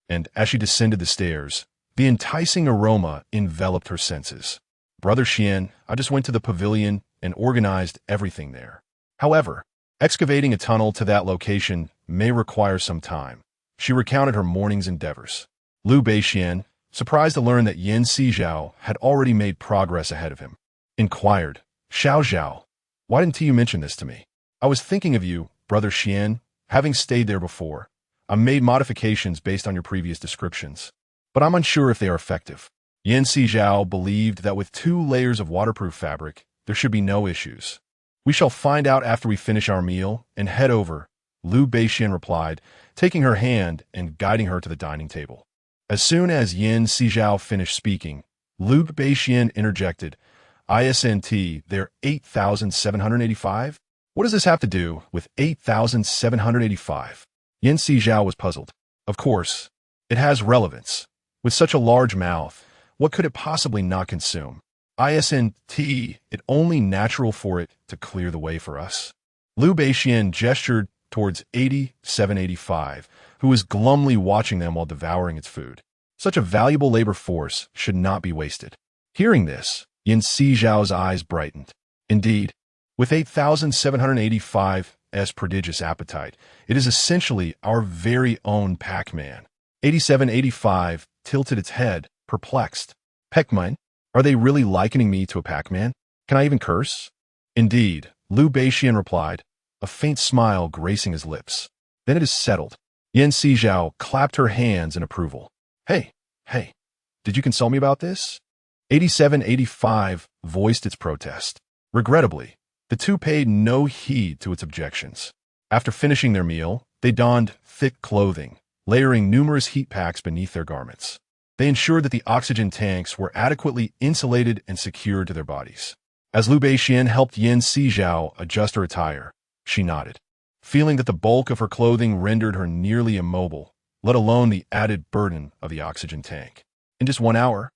and as she descended the stairs, the enticing aroma enveloped her senses. "Brother Xian, I just went to the pavilion and organized everything there. However, excavating a tunnel to that location may require some time." She recounted her morning's endeavors. Liu Beixian, surprised to learn that Sizhao had already made progress ahead of him. Inquired, Xiao, why didn't you mention this to me? I was thinking of you, Brother Xian, having stayed there before. I made modifications based on your previous descriptions, but I'm unsure if they are effective. Sizhao believed that with 2 layers of waterproof fabric, there should be no issues. We shall find out after we finish our meal and head over, Liu Beixian replied, taking her hand and guiding her to the dining table. As soon as Sizhao finished speaking, Liu Beixian interjected, ISNT, they're 8,785? What does this have to do with 8,785? Sizhao was puzzled. Of course, it has relevance. With such a large mouth, what could it possibly not consume? ISNT, it only natural for it to clear the way for us. Liu Beixian gestured towards 8785, who was glumly watching them while devouring its food. Such a valuable labor force should not be wasted. Hearing this, Sizhao's eyes brightened. Indeed, with 8,785's prodigious appetite, it is essentially our very own Pac-Man. 8785 tilted its head, perplexed. Pac-Man? Are they really likening me to a Pac-Man? Can I even curse? Indeed, Liu Beixian replied, a faint smile gracing his lips. Then it is settled. Sizhao clapped her hands in approval. Hey, did you consult me about this? 8785 voiced its protest. Regrettably, the two paid no heed to its objections. After finishing their meal, they donned thick clothing, layering numerous heat packs beneath their garments. They ensured that the oxygen tanks were adequately insulated and secured to their bodies. As Liu Beixian helped Sizhao adjust her attire, she nodded, feeling that the bulk of her clothing rendered her nearly immobile, let alone the added burden of the oxygen tank. In just 1 hour,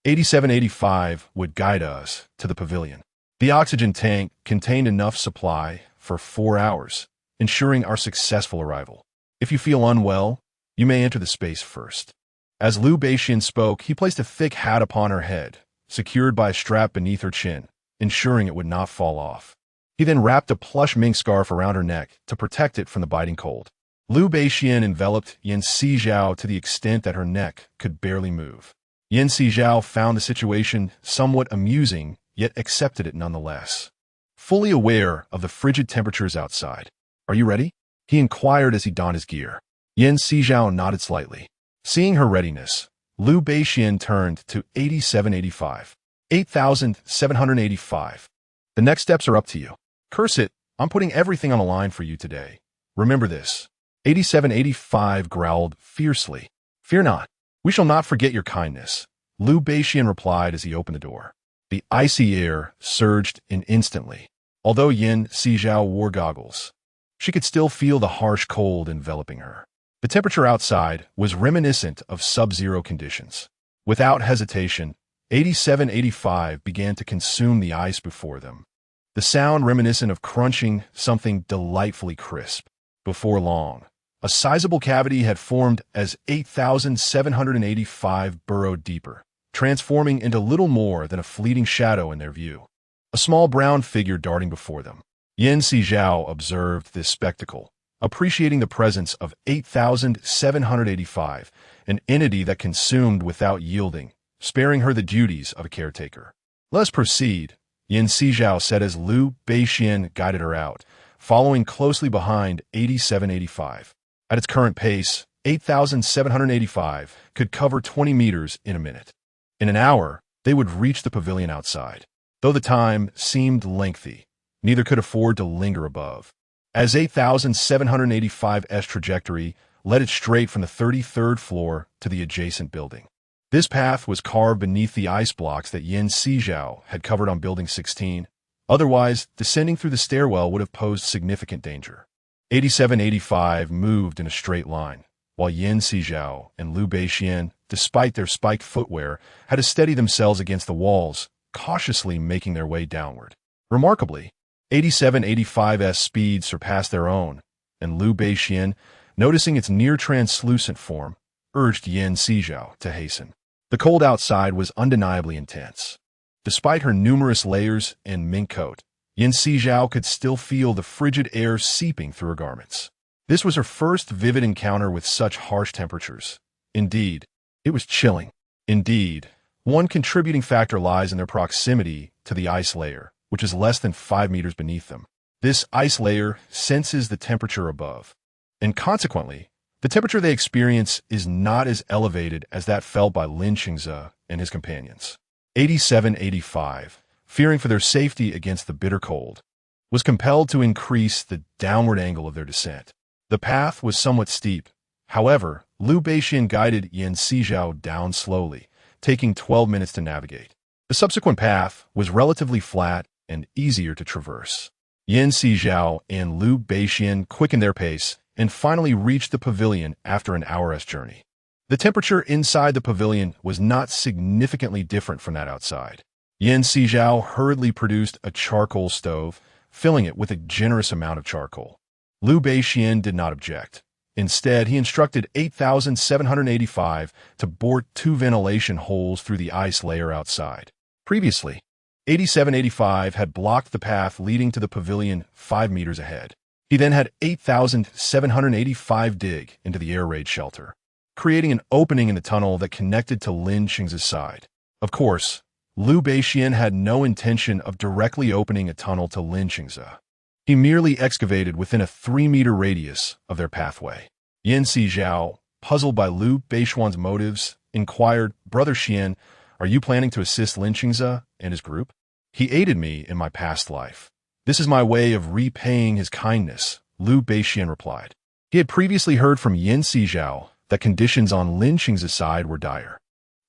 8785 would guide us to the pavilion. The oxygen tank contained enough supply for 4 hours, ensuring our successful arrival. If you feel unwell, you may enter the space first. As Liu Beixian spoke, he placed a thick hat upon her head, secured by a strap beneath her chin, ensuring it would not fall off. He then wrapped a plush mink scarf around her neck to protect it from the biting cold. Liu Beixian enveloped Sizhao to the extent that her neck could barely move. Sizhao found the situation somewhat amusing, yet accepted it nonetheless. Fully aware of the frigid temperatures outside. Are you ready? He inquired as he donned his gear. Sizhao nodded slightly. Seeing her readiness, Liu Beixian turned to 8785. 8,785. The next steps are up to you. Curse it, I'm putting everything on the line for you today. Remember this. 8785 growled fiercely. Fear not. We shall not forget your kindness, Liu Beixian replied as he opened the door. The icy air surged in instantly. Although Sizhao wore goggles, she could still feel the harsh cold enveloping her. The temperature outside was reminiscent of sub-zero conditions. Without hesitation, 8785 began to consume the ice before them. The sound reminiscent of crunching something delightfully crisp. Before long, a sizable cavity had formed as 8,785 burrowed deeper, transforming into little more than a fleeting shadow in their view. A small brown figure darting before them. Sizhao observed this spectacle, appreciating the presence of 8,785, an entity that consumed without yielding, sparing her the duties of a caretaker. Let us proceed, Sizhao said as Liu Beixian guided her out, following closely behind 8785. At its current pace, 8,785 could cover 20 meters in a minute. In an hour, they would reach the pavilion outside. Though the time seemed lengthy, neither could afford to linger above. As 8,785's trajectory led it straight from the 33rd floor to the adjacent building. This path was carved beneath the ice blocks that Sizhao had covered on Building 16. Otherwise, descending through the stairwell would have posed significant danger. 8785 moved in a straight line, while Sizhao and Liu Beixian, despite their spiked footwear, had to steady themselves against the walls, cautiously making their way downward. Remarkably, 8785's speed surpassed their own, and Liu Beixian, noticing its near-translucent form, urged Sizhao to hasten. The cold outside was undeniably intense. Despite her numerous layers and mink coat, Sizhao could still feel the frigid air seeping through her garments. This was her first vivid encounter with such harsh temperatures. Indeed, it was chilling. Indeed, one contributing factor lies in their proximity to the ice layer, which is less than 5 meters beneath them. This ice layer senses the temperature above, and consequently, the temperature they experience is not as elevated as that felt by Lin Qingze and his companions. 8785, fearing for their safety against the bitter cold, was compelled to increase the downward angle of their descent. The path was somewhat steep. However, Liu Beixian guided Yan Sizhao down slowly, taking 12 minutes to navigate. The subsequent path was relatively flat and easier to traverse. Yan Sizhao and Liu Beixian quickened their pace and finally reached the pavilion after an hour's journey. The temperature inside the pavilion was not significantly different from that outside. Yan Sizhao hurriedly produced a charcoal stove, filling it with a generous amount of charcoal. Liu Beixian did not object. Instead, he instructed 8785 to bore 2 ventilation holes through the ice layer outside. Previously, 8785 had blocked the path leading to the pavilion 5 meters ahead. He then had 8785 dig into the air raid shelter, creating an opening in the tunnel that connected to Lin Qingze's side. Of course, Liu Beixian had no intention of directly opening a tunnel to Lin Qingze. He merely excavated within a 3-meter radius of their pathway. Yan Sizhao, puzzled by Liu Beixian's motives, inquired, "Brother Xian, are you planning to assist Lin Qingze and his group? He aided me in my past life. This is my way of repaying his kindness," Liu Beixian replied. He had previously heard from Yan Sizhao that conditions on Lin Qingze's side were dire.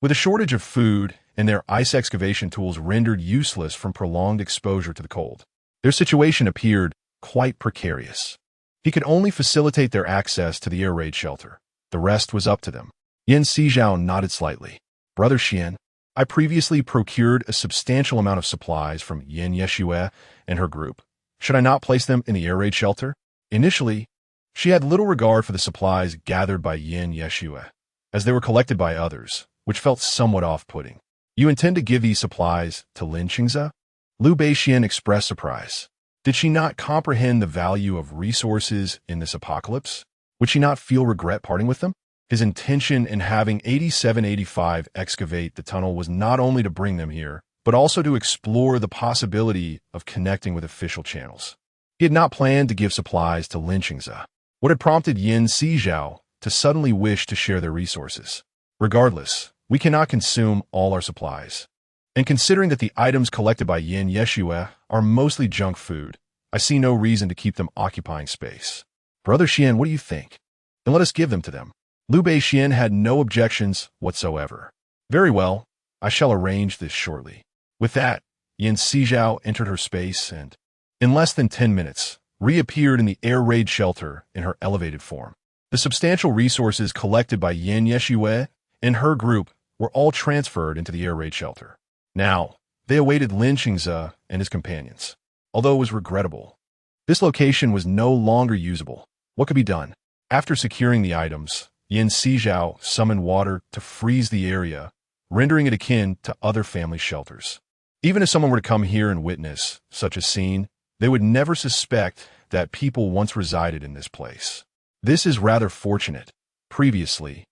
With a shortage of food and their ice excavation tools rendered useless from prolonged exposure to the cold, their situation appeared quite precarious. He could only facilitate their access to the air raid shelter. The rest was up to them. Yan Sizhao nodded slightly. "Brother Xian, I previously procured a substantial amount of supplies from Yan Yeshue and her group. Should I not place them in the air raid shelter?" Initially, she had little regard for the supplies gathered by Yan Yeshue, as they were collected by others, which felt somewhat off-putting. "You intend to give these supplies to Lin Qingze?" Liu Beixian expressed surprise. Did she not comprehend the value of resources in this apocalypse? Would she not feel regret parting with them? His intention in having 8785 excavate the tunnel was not only to bring them here, but also to explore the possibility of connecting with official channels. He had not planned to give supplies to Lin Qingze. What had prompted Yan Sizhao to suddenly wish to share their resources? Regardless, we cannot consume all our supplies. And considering that the items collected by Yan Yeshue are mostly junk food, I see no reason to keep them occupying space. "Brother Xian, what do you think? Then let us give them to them." Liu Beixian had no objections whatsoever. "Very well, I shall arrange this shortly." With that, Yan Sizhao entered her space and, in less than 10 minutes, reappeared in the air raid shelter in her elevated form. The substantial resources collected by Yan Yeshue and her group were all transferred into the air raid shelter. Now, they awaited Lin Qingze and his companions. Although it was regrettable, this location was no longer usable. What could be done? After securing the items, Yan Sizhao summoned water to freeze the area, rendering it akin to other family shelters. Even if someone were to come here and witness such a scene, they would never suspect that people once resided in this place. This is rather fortunate. Previously,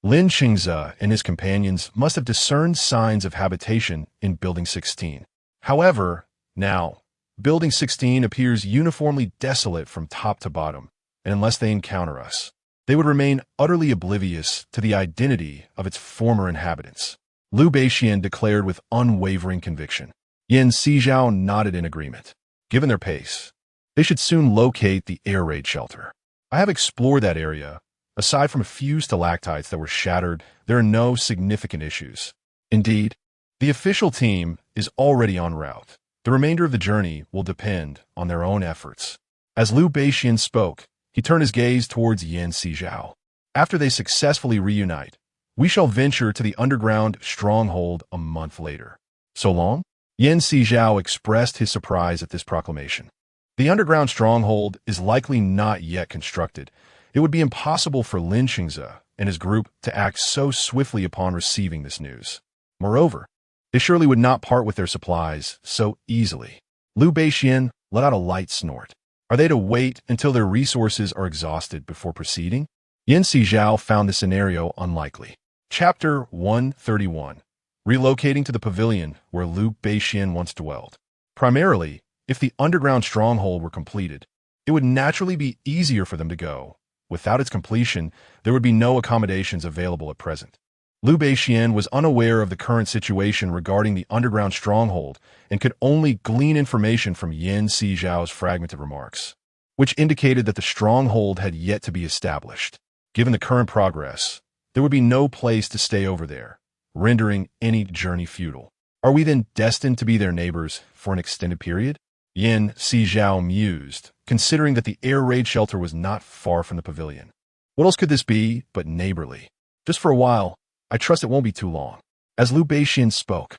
Lin Qingze and his companions must have discerned signs of habitation in Building 16. However, now, Building 16 appears uniformly desolate from top to bottom, and unless they encounter us, they would remain utterly oblivious to the identity of its former inhabitants. Liu Beixian declared with unwavering conviction. Yan Sizhao nodded in agreement. Given their pace, they should soon locate the air raid shelter. I have explored that area. Aside from a few stalactites that were shattered, there are no significant issues. Indeed, the official team is already en route. The remainder of the journey will depend on their own efforts. As Liu Beixian spoke, he turned his gaze towards Yan Sizhao. After they successfully reunite, we shall venture to the underground stronghold a month later. So long? Yan Sizhao expressed his surprise at this proclamation. The underground stronghold is likely not yet constructed. It would be impossible for Lin Qingze and his group to act so swiftly upon receiving this news. Moreover, they surely would not part with their supplies so easily. Liu Beixian let out a light snort. Are they to wait until their resources are exhausted before proceeding? Yan Sizhao found the scenario unlikely. Chapter 131. Relocating to the pavilion where Liu Beixian once dwelled. Primarily, if the underground stronghold were completed, it would naturally be easier for them to go. Without its completion, there would be no accommodations available at present. Liu Beixian was unaware of the current situation regarding the underground stronghold and could only glean information from Yan Sizhao's fragmented remarks, which indicated that the stronghold had yet to be established. Given the current progress, there would be no place to stay over there, rendering any journey futile. Are we then destined to be their neighbors for an extended period? Yan Sizhao mused, considering that the air raid shelter was not far from the pavilion. What else could this be but neighborly? Just for a while, I trust it won't be too long. As Liu Beixian spoke,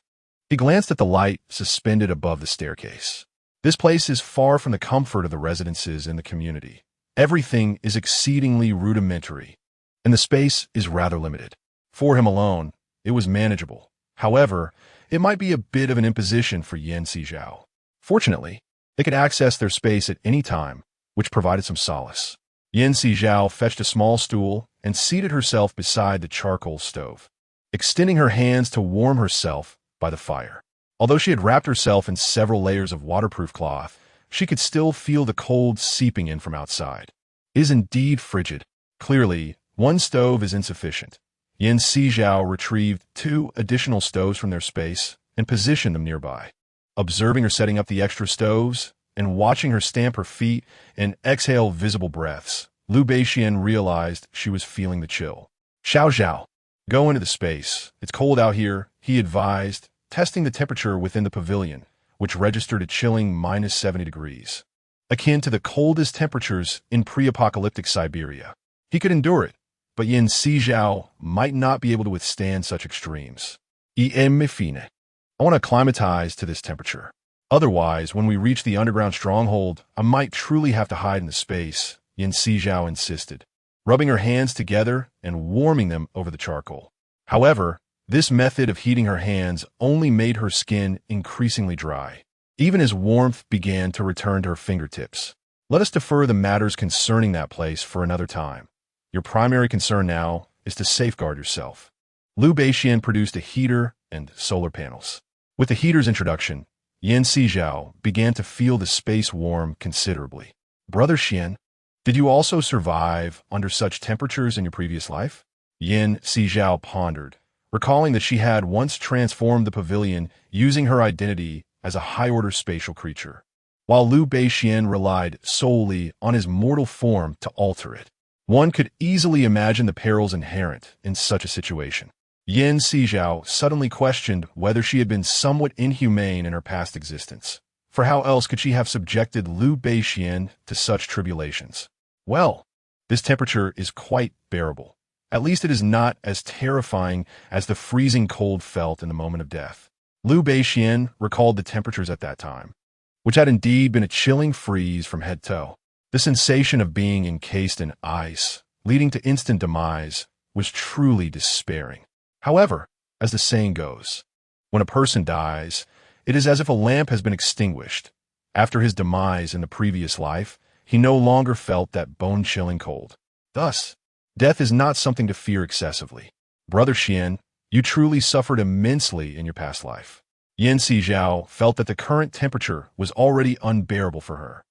he glanced at the light suspended above the staircase. This place is far from the comfort of the residences in the community. Everything is exceedingly rudimentary, and the space is rather limited. For him alone, it was manageable. However, it might be a bit of an imposition for Yan Sizhao. Fortunately, they could access their space at any time, which provided some solace. Yan Sizhao fetched a small stool and seated herself beside the charcoal stove, extending her hands to warm herself by the fire. Although she had wrapped herself in several layers of waterproof cloth, she could still feel the cold seeping in from outside. It is indeed frigid. Clearly, one stove is insufficient. Yan Sizhao retrieved 2 additional stoves from their space and positioned them nearby. Observing her setting up the extra stoves and watching her stamp her feet and exhale visible breaths, Liu Beixian realized she was feeling the chill. Xiao, go into the space. It's cold out here, he advised, testing the temperature within the pavilion, which registered a chilling -70 degrees, akin to the coldest temperatures in pre-apocalyptic Siberia. He could endure it, but Yan Sizhao might not be able to withstand such extremes. I want to acclimatize to this temperature. Otherwise, when we reach the underground stronghold, I might truly have to hide in the space, Yan Sizhao insisted, rubbing her hands together and warming them over the charcoal. However, this method of heating her hands only made her skin increasingly dry, even as warmth began to return to her fingertips. Let us defer the matters concerning that place for another time. Your primary concern now is to safeguard yourself. Liu Beixian produced a heater and solar panels. With the heater's introduction, Yan Sizhao began to feel the space warm considerably. Brother Xian, did you also survive under such temperatures in your previous life? Yan Sizhao pondered, recalling that she had once transformed the pavilion using her identity as a high-order spatial creature, while Liu Beixian relied solely on his mortal form to alter it. One could easily imagine the perils inherent in such a situation. Yan Sizhao suddenly questioned whether she had been somewhat inhumane in her past existence, for how else could she have subjected Liu Beixian to such tribulations? Well, this temperature is quite bearable. At least it is not as terrifying as the freezing cold felt in the moment of death. Liu Beixian recalled the temperatures at that time, which had indeed been a chilling freeze from head to toe. The sensation of being encased in ice, leading to instant demise, was truly despairing. However, as the saying goes, when a person dies, it is as if a lamp has been extinguished. After his demise in the previous life, he no longer felt that bone-chilling cold. Thus, death is not something to fear excessively. Brother Xian, you truly suffered immensely in your past life. Yan Sizhao felt that the current temperature was already unbearable for her,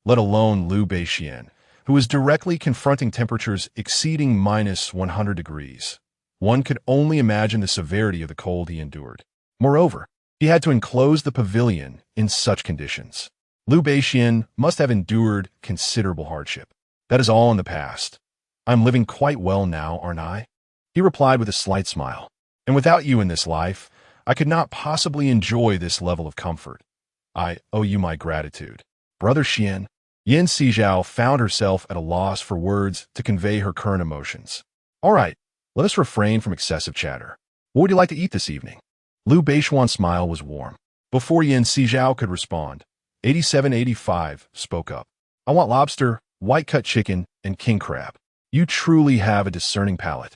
let alone Liu Beixian, who was directly confronting temperatures exceeding -100 degrees. One could only imagine the severity of the cold he endured. Moreover, he had to enclose the pavilion in such conditions. Liu Beixian must have endured considerable hardship. That is all in the past. I'm living quite well now, aren't I? He replied with a slight smile. And without you in this life, I could not possibly enjoy this level of comfort. I owe you my gratitude. Brother Xian. Yan Sizhao found herself at a loss for words to convey her current emotions. All right. Let us refrain from excessive chatter. What would you like to eat this evening? Liu Beixian's smile was warm. Before Yan Sizhao could respond, 8785 spoke up. I want lobster, white-cut chicken, and king crab. You truly have a discerning palate.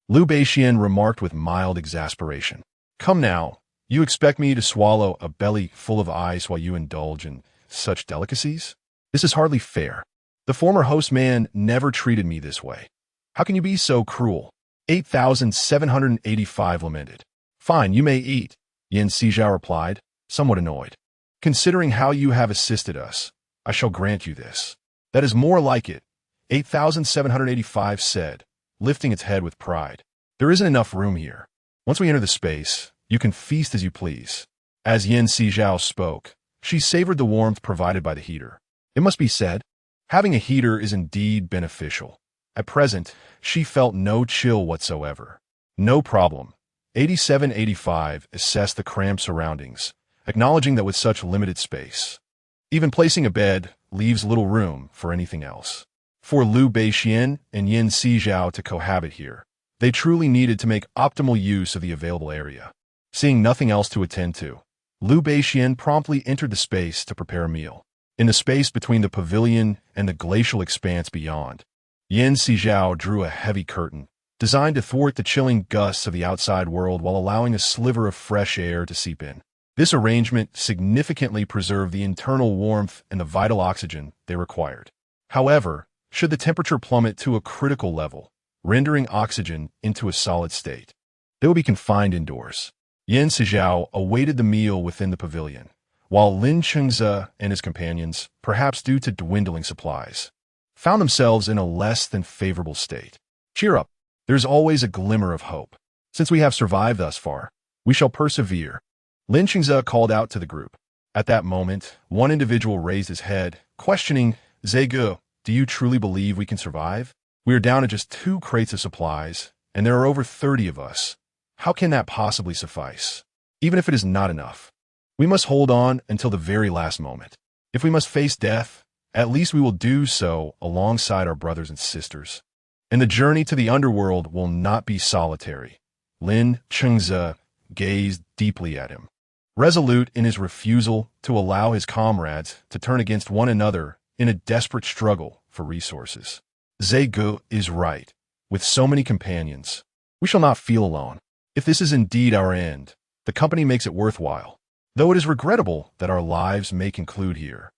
Liu Beixian remarked with mild exasperation. Come now, you expect me to swallow a belly full of ice while you indulge in such delicacies? This is hardly fair. The former host man never treated me this way. How can you be so cruel? 8,785 lamented. Fine, you may eat, Sizhao replied, somewhat annoyed. Considering how you have assisted us, I shall grant you this. That is more like it, 8,785 said, lifting its head with pride. There isn't enough room here. Once we enter the space, you can feast as you please. As Sizhao spoke, she savored the warmth provided by the heater. It must be said, having a heater is indeed beneficial. At present, she felt no chill whatsoever. No problem. 8785 assessed the cramped surroundings, acknowledging that with such limited space, even placing a bed leaves little room for anything else. For Liu Beixian and Sizhao to cohabit here, they truly needed to make optimal use of the available area. Seeing nothing else to attend to, Liu Beixian promptly entered the space to prepare a meal. In the space between the pavilion and the glacial expanse beyond, Sizhao drew a heavy curtain, designed to thwart the chilling gusts of the outside world while allowing a sliver of fresh air to seep in. This arrangement significantly preserved the internal warmth and the vital oxygen they required. However, should the temperature plummet to a critical level, rendering oxygen into a solid state, they would be confined indoors. Sizhao awaited the meal within the pavilion, while Lin Chengze and his companions, perhaps due to dwindling supplies, found themselves in a less than favorable state. Cheer up. There's always a glimmer of hope. Since we have survived thus far, we shall persevere. Lin Chengze called out to the group. At that moment, one individual raised his head, questioning, Zegu, do you truly believe we can survive? We are down to just 2 crates of supplies, and there are over 30 of us. How can that possibly suffice? Even if it is not enough, we must hold on until the very last moment. If we must face death, at least we will do so alongside our brothers and sisters. And the journey to the underworld will not be solitary. Lin Chengze gazed deeply at him, resolute in his refusal to allow his comrades to turn against one another in a desperate struggle for resources. Zegu is right. With so many companions, we shall not feel alone. If this is indeed our end, the company makes it worthwhile, though it is regrettable that our lives may conclude here.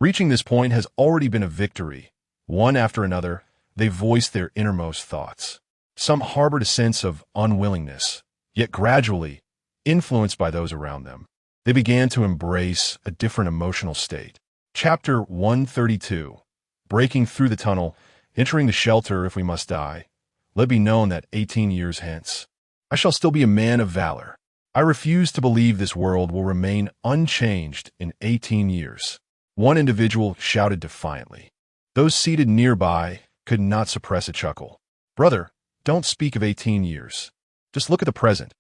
Reaching this point has already been a victory. One after another, they voiced their innermost thoughts. Some harbored a sense of unwillingness, yet gradually, influenced by those around them, they began to embrace a different emotional state. Chapter 132. Breaking through the tunnel, entering the shelter if we must die. Let it be known that 18 years hence, I shall still be a man of valor. I refuse to believe this world will remain unchanged in 18 years. One individual shouted defiantly. Those seated nearby could not suppress a chuckle. Brother, don't speak of 18 years. Just look at the present.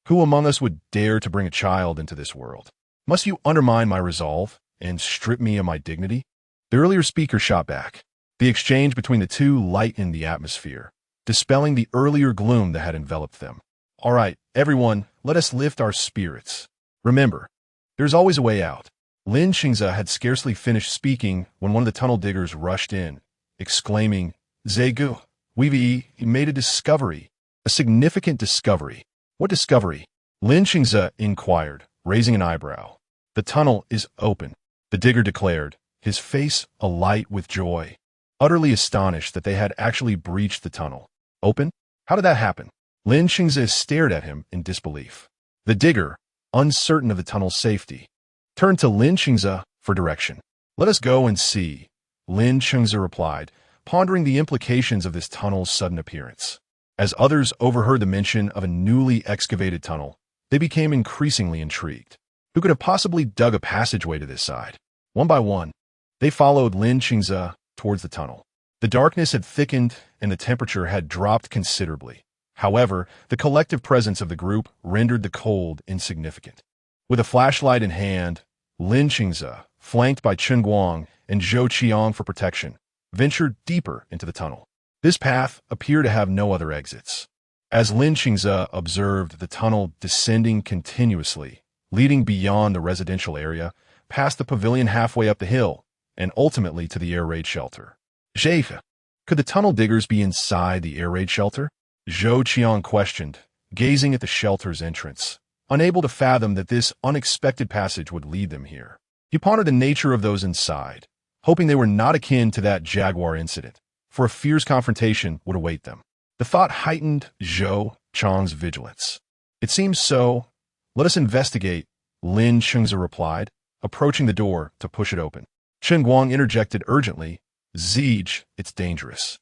Who among us would dare to bring a child into this world? Must you undermine my resolve and strip me of my dignity? The earlier speaker shot back. The exchange between the two lightened the atmosphere, dispelling the earlier gloom that had enveloped them. All right, everyone, let us lift our spirits. Remember, there's always a way out. Lin Chengze had scarcely finished speaking when one of the tunnel diggers rushed in, exclaiming, Zegu, we've made a discovery. A significant discovery. What discovery? Lin Chengze inquired, raising an eyebrow. The tunnel is open, the digger declared, his face alight with joy, utterly astonished that they had actually breached the tunnel. Open? How did that happen? Lin Chengze stared at him in disbelief. The digger, uncertain of the tunnel's safety, turned to Lin Chengze for direction. Let us go and see, Lin Chengze replied, pondering the implications of this tunnel's sudden appearance. As others overheard the mention of a newly excavated tunnel, they became increasingly intrigued. Who could have possibly dug a passageway to this side? One by one, they followed Lin Chengze towards the tunnel. The darkness had thickened and the temperature had dropped considerably. However, the collective presence of the group rendered the cold insignificant. With a flashlight in hand, Lin Chengze, flanked by Chen Guang and Zhou Qiang for protection, ventured deeper into the tunnel. This path appeared to have no other exits. As Lin Chengze observed the tunnel descending continuously, leading beyond the residential area, past the pavilion halfway up the hill, and ultimately to the air raid shelter. Could the tunnel diggers be inside the air raid shelter? Zhou Qiang questioned, gazing at the shelter's entrance, unable to fathom that this unexpected passage would lead them here. He pondered the nature of those inside, hoping they were not akin to that jaguar incident, for a fierce confrontation would await them. The thought heightened Zhou Chang's vigilance. It seems so. Let us investigate, Lin Chengze replied, approaching the door to push it open. Chen Guang interjected urgently, Zij, it's dangerous.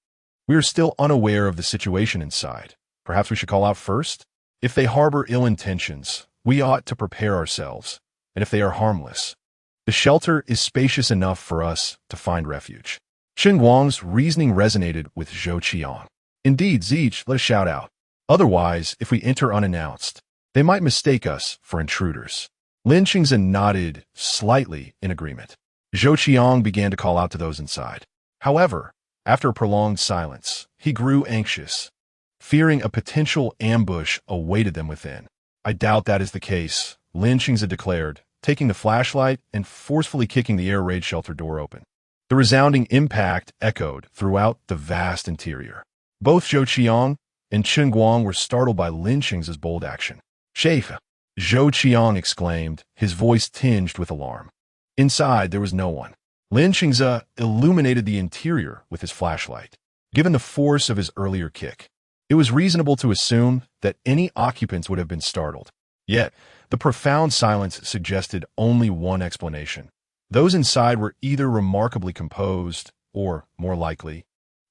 We are still unaware of the situation inside. Perhaps we should call out first? If they harbor ill intentions, we ought to prepare ourselves, and if they are harmless, the shelter is spacious enough for us to find refuge. Chen Guang's reasoning resonated with Zhou Qiang. Indeed, Zij, let us shout out. Otherwise, if we enter unannounced, they might mistake us for intruders. Lin Chengze nodded slightly in agreement. Zhou Qiang began to call out to those inside. However, after a prolonged silence, he grew anxious, fearing a potential ambush awaited them within. I doubt that is the case, Lin Chengze declared, taking the flashlight and forcefully kicking the air raid shelter door open. The resounding impact echoed throughout the vast interior. Both Zhou Qiang and Chen Guang were startled by Lin Chengze's bold action. Shiver, Zhou Qiang exclaimed, his voice tinged with alarm. Inside, there was no one. Lin Chengze illuminated the interior with his flashlight. Given the force of his earlier kick, it was reasonable to assume that any occupants would have been startled. Yet, the profound silence suggested only one explanation. Those inside were either remarkably composed, or, more likely,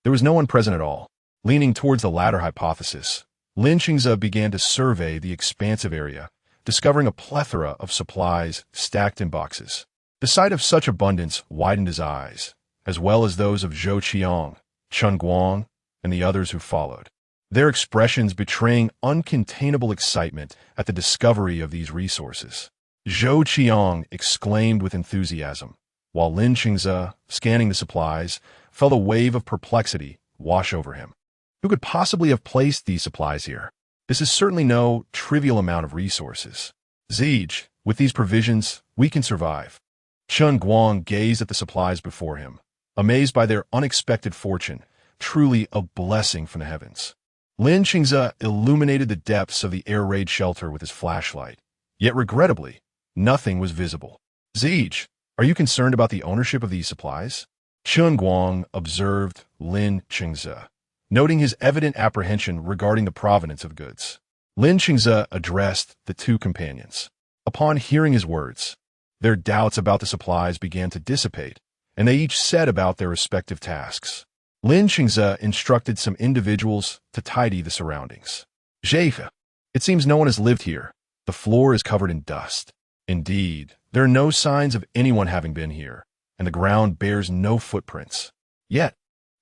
there was no one present at all. Leaning towards the latter hypothesis, Lin Chengze began to survey the expansive area, discovering a plethora of supplies stacked in boxes. The sight of such abundance widened his eyes, as well as those of Zhou Qiang, Chen Guang, and the others who followed, their expressions betraying uncontainable excitement at the discovery of these resources. Zhou Qiang exclaimed with enthusiasm, while Lin Chengze, scanning the supplies, felt a wave of perplexity wash over him. Who could possibly have placed these supplies here? This is certainly no trivial amount of resources. Zij, with these provisions, we can survive. Chen Guang gazed at the supplies before him, amazed by their unexpected fortune, truly a blessing from the heavens. Lin Chengze illuminated the depths of the air raid shelter with his flashlight, yet regrettably, nothing was visible. Zij, are you concerned about the ownership of these supplies? Chen Guang observed Lin Chengze, noting his evident apprehension regarding the provenance of goods. Lin Chengze addressed the two companions. Upon hearing his words, their doubts about the supplies began to dissipate, and they each set about their respective tasks. Lin Chengze instructed some individuals to tidy the surroundings. Shiver, it seems no one has lived here. The floor is covered in dust. Indeed, there are no signs of anyone having been here, and the ground bears no footprints. Yet,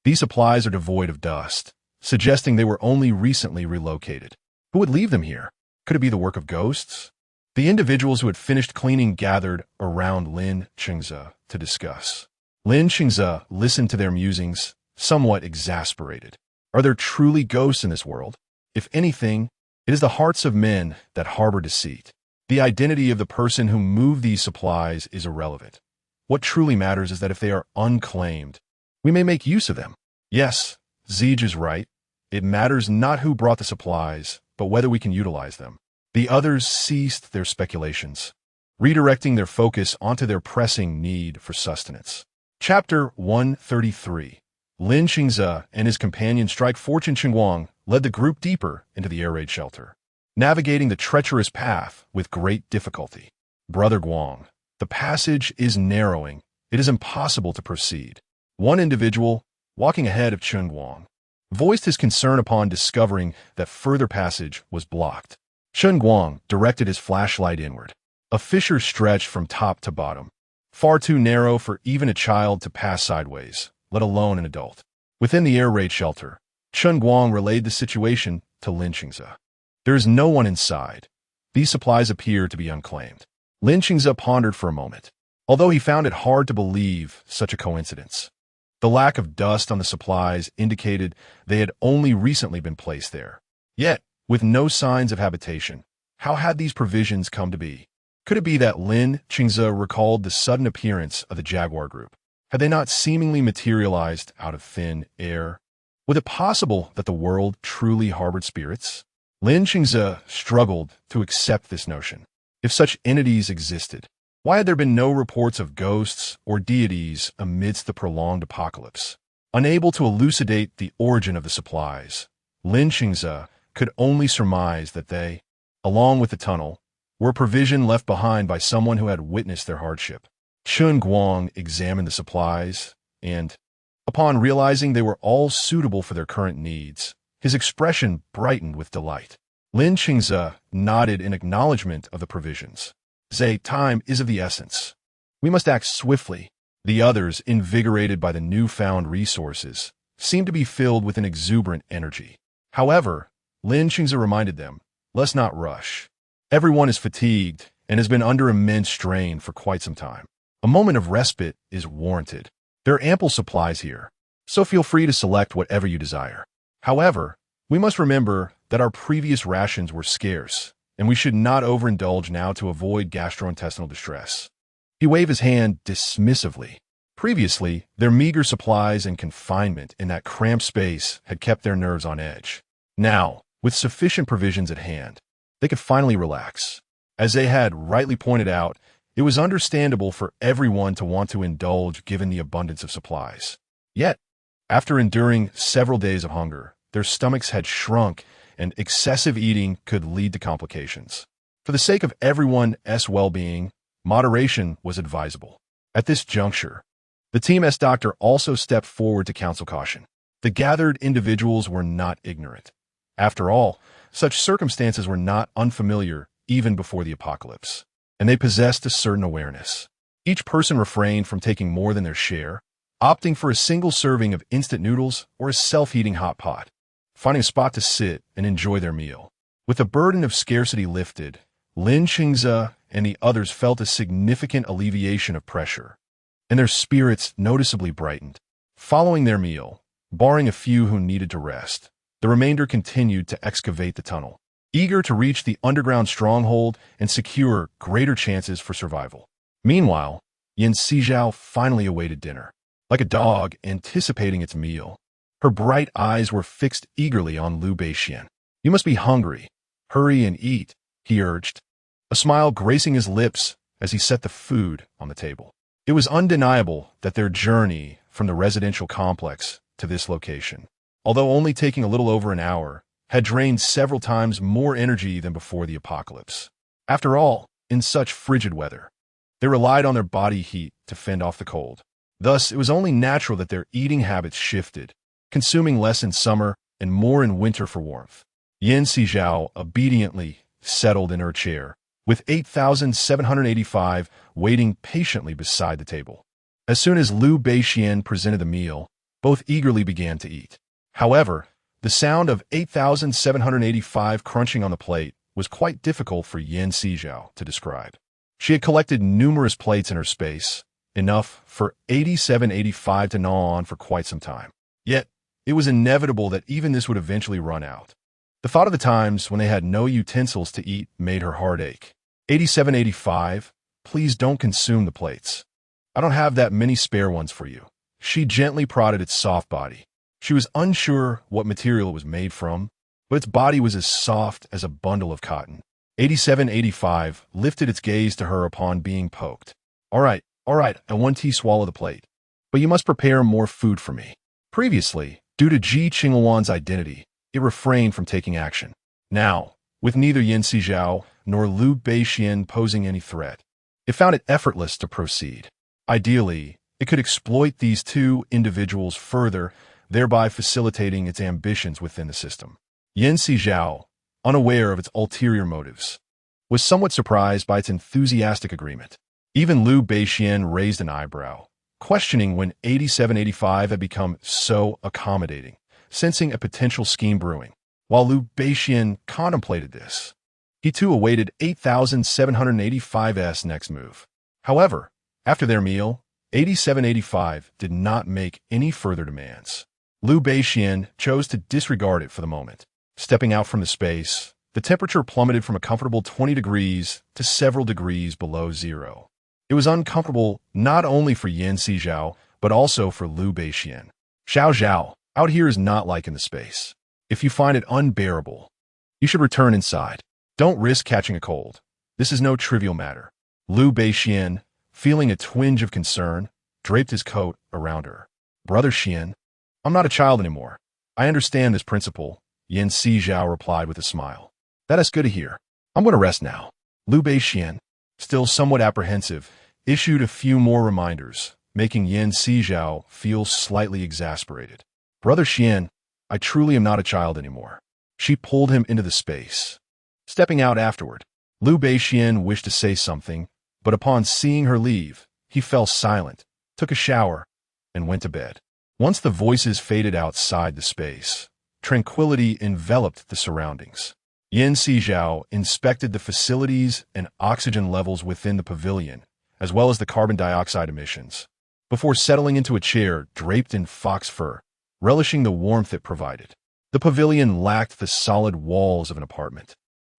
these supplies are devoid of dust, suggesting they were only recently relocated. Who would leave them here? Could it be the work of ghosts? The individuals who had finished cleaning gathered around Lin Chengze to discuss. Lin Chengze listened to their musings, somewhat exasperated. Are there truly ghosts in this world? If anything, it is the hearts of men that harbor deceit. The identity of the person who moved these supplies is irrelevant. What truly matters is that if they are unclaimed, we may make use of them. Yes, Zij is right. It matters not who brought the supplies, but whether we can utilize them. The others ceased their speculations, redirecting their focus onto their pressing need for sustenance. Chapter 133. Lin Chengze and his companion Strike Fortune Chen Guang led the group deeper into the air raid shelter, navigating the treacherous path with great difficulty. Brother Guang, the passage is narrowing. It is impossible to proceed. One individual, walking ahead of Chen Guang, voiced his concern upon discovering that further passage was blocked. Chen Guang directed his flashlight inward. A fissure stretched from top to bottom, far too narrow for even a child to pass sideways, let alone an adult. Within the air raid shelter, Chen Guang relayed the situation to Lin Chengze. There is no one inside. These supplies appear to be unclaimed. Lin Chengze pondered for a moment, although he found it hard to believe such a coincidence. The lack of dust on the supplies indicated they had only recently been placed there. Yet, with no signs of habitation, how had these provisions come to be? Could it be that Lin Chengze recalled the sudden appearance of the Jaguar group? Had they not seemingly materialized out of thin air? Was it possible that the world truly harbored spirits? Lin Chengze struggled to accept this notion. If such entities existed, why had there been no reports of ghosts or deities amidst the prolonged apocalypse? Unable to elucidate the origin of the supplies, Lin Qingze could only surmise that they, along with the tunnel, were a provision left behind by someone who had witnessed their hardship. Chun Guang examined the supplies, and, upon realizing they were all suitable for their current needs, his expression brightened with delight. Lin Qingze nodded in acknowledgement of the provisions. Time is of the essence. We must act swiftly. The others, invigorated by the newfound resources, seemed to be filled with an exuberant energy. However, Lin Qingze reminded them, let's not rush. Everyone is fatigued and has been under immense strain for quite some time. A moment of respite is warranted. There are ample supplies here, so feel free to select whatever you desire. However, we must remember that our previous rations were scarce, and we should not overindulge now to avoid gastrointestinal distress. He waved his hand dismissively. Previously, their meager supplies and confinement in that cramped space had kept their nerves on edge. Now, with sufficient provisions at hand, they could finally relax. As they had rightly pointed out, it was understandable for everyone to want to indulge given the abundance of supplies. Yet, after enduring several days of hunger, their stomachs had shrunk, and excessive eating could lead to complications. For the sake of everyone's well-being, moderation was advisable. At this juncture, the team's doctor also stepped forward to counsel caution. The gathered individuals were not ignorant. After all, such circumstances were not unfamiliar even before the apocalypse, and they possessed a certain awareness. Each person refrained from taking more than their share, opting for a single serving of instant noodles or a self-heating hot pot, finding a spot to sit and enjoy their meal. With the burden of scarcity lifted, Lin Qingze and the others felt a significant alleviation of pressure, and their spirits noticeably brightened. Following their meal, barring a few who needed to rest, the remainder continued to excavate the tunnel, eager to reach the underground stronghold and secure greater chances for survival. Meanwhile, Sizhao finally awaited dinner. Like a dog anticipating its meal, her bright eyes were fixed eagerly on Liu Beixian. You must be hungry. Hurry and eat, he urged, a smile gracing his lips as he set the food on the table. It was undeniable that their journey from the residential complex to this location, although only taking a little over an hour, had drained several times more energy than before the apocalypse. After all, in such frigid weather, they relied on their body heat to fend off the cold. Thus, it was only natural that their eating habits shifted, consuming less in summer and more in winter for warmth. Sizhao obediently settled in her chair, with 8,785 waiting patiently beside the table. As soon as Liu Beixian presented the meal, both eagerly began to eat. However, the sound of 8,785 crunching on the plate was quite difficult for Sizhao to describe. She had collected numerous plates in her space, enough for 8785 to gnaw on for quite some time. Yet, it was inevitable that even this would eventually run out. The thought of the times when they had no utensils to eat made her heart ache. 8785, please don't consume the plates. I don't have that many spare ones for you. She gently prodded its soft body. She was unsure what material it was made from, but its body was as soft as a bundle of cotton. 8785 lifted its gaze to her upon being poked. All right, I want to swallow the plate, but you must prepare more food for me. Previously, due to Ji Qingluan's identity, it refrained from taking action. Now, with neither Sizhao nor Liu Beixian posing any threat, it found it effortless to proceed. Ideally, it could exploit these two individuals further, thereby facilitating its ambitions within the system. Sizhao, unaware of its ulterior motives, was somewhat surprised by its enthusiastic agreement. Even Liu Beixian raised an eyebrow, questioning when 8785 had become so accommodating, sensing a potential scheme brewing. While Liu Beixian contemplated this, he too awaited 8785's next move. However, after their meal, 8785 did not make any further demands. Liu Beixian chose to disregard it for the moment. Stepping out from the space, the temperature plummeted from a comfortable 20 degrees to several degrees below zero. It was uncomfortable not only for Sizhao, but also for Liu Beixian. Zhao, out here is not like in the space. If you find it unbearable, you should return inside. Don't risk catching a cold. This is no trivial matter. Liu Beixian, feeling a twinge of concern, draped his coat around her. Brother Xian, I'm not a child anymore. I understand this principle, Yan Sizhao replied with a smile. That is good to hear. I'm going to rest now. Liu Beixian, still somewhat apprehensive, issued a few more reminders, making Yan Sizhao feel slightly exasperated. Brother Xian, I truly am not a child anymore. She pulled him into the space. Stepping out afterward, Liu Beixian wished to say something, but upon seeing her leave, he fell silent, took a shower, and went to bed. Once the voices faded outside the space, tranquility enveloped the surroundings. Yan Sizhao inspected the facilities and oxygen levels within the pavilion, as well as the carbon dioxide emissions, before settling into a chair draped in fox fur, relishing the warmth it provided. The pavilion lacked the solid walls of an apartment,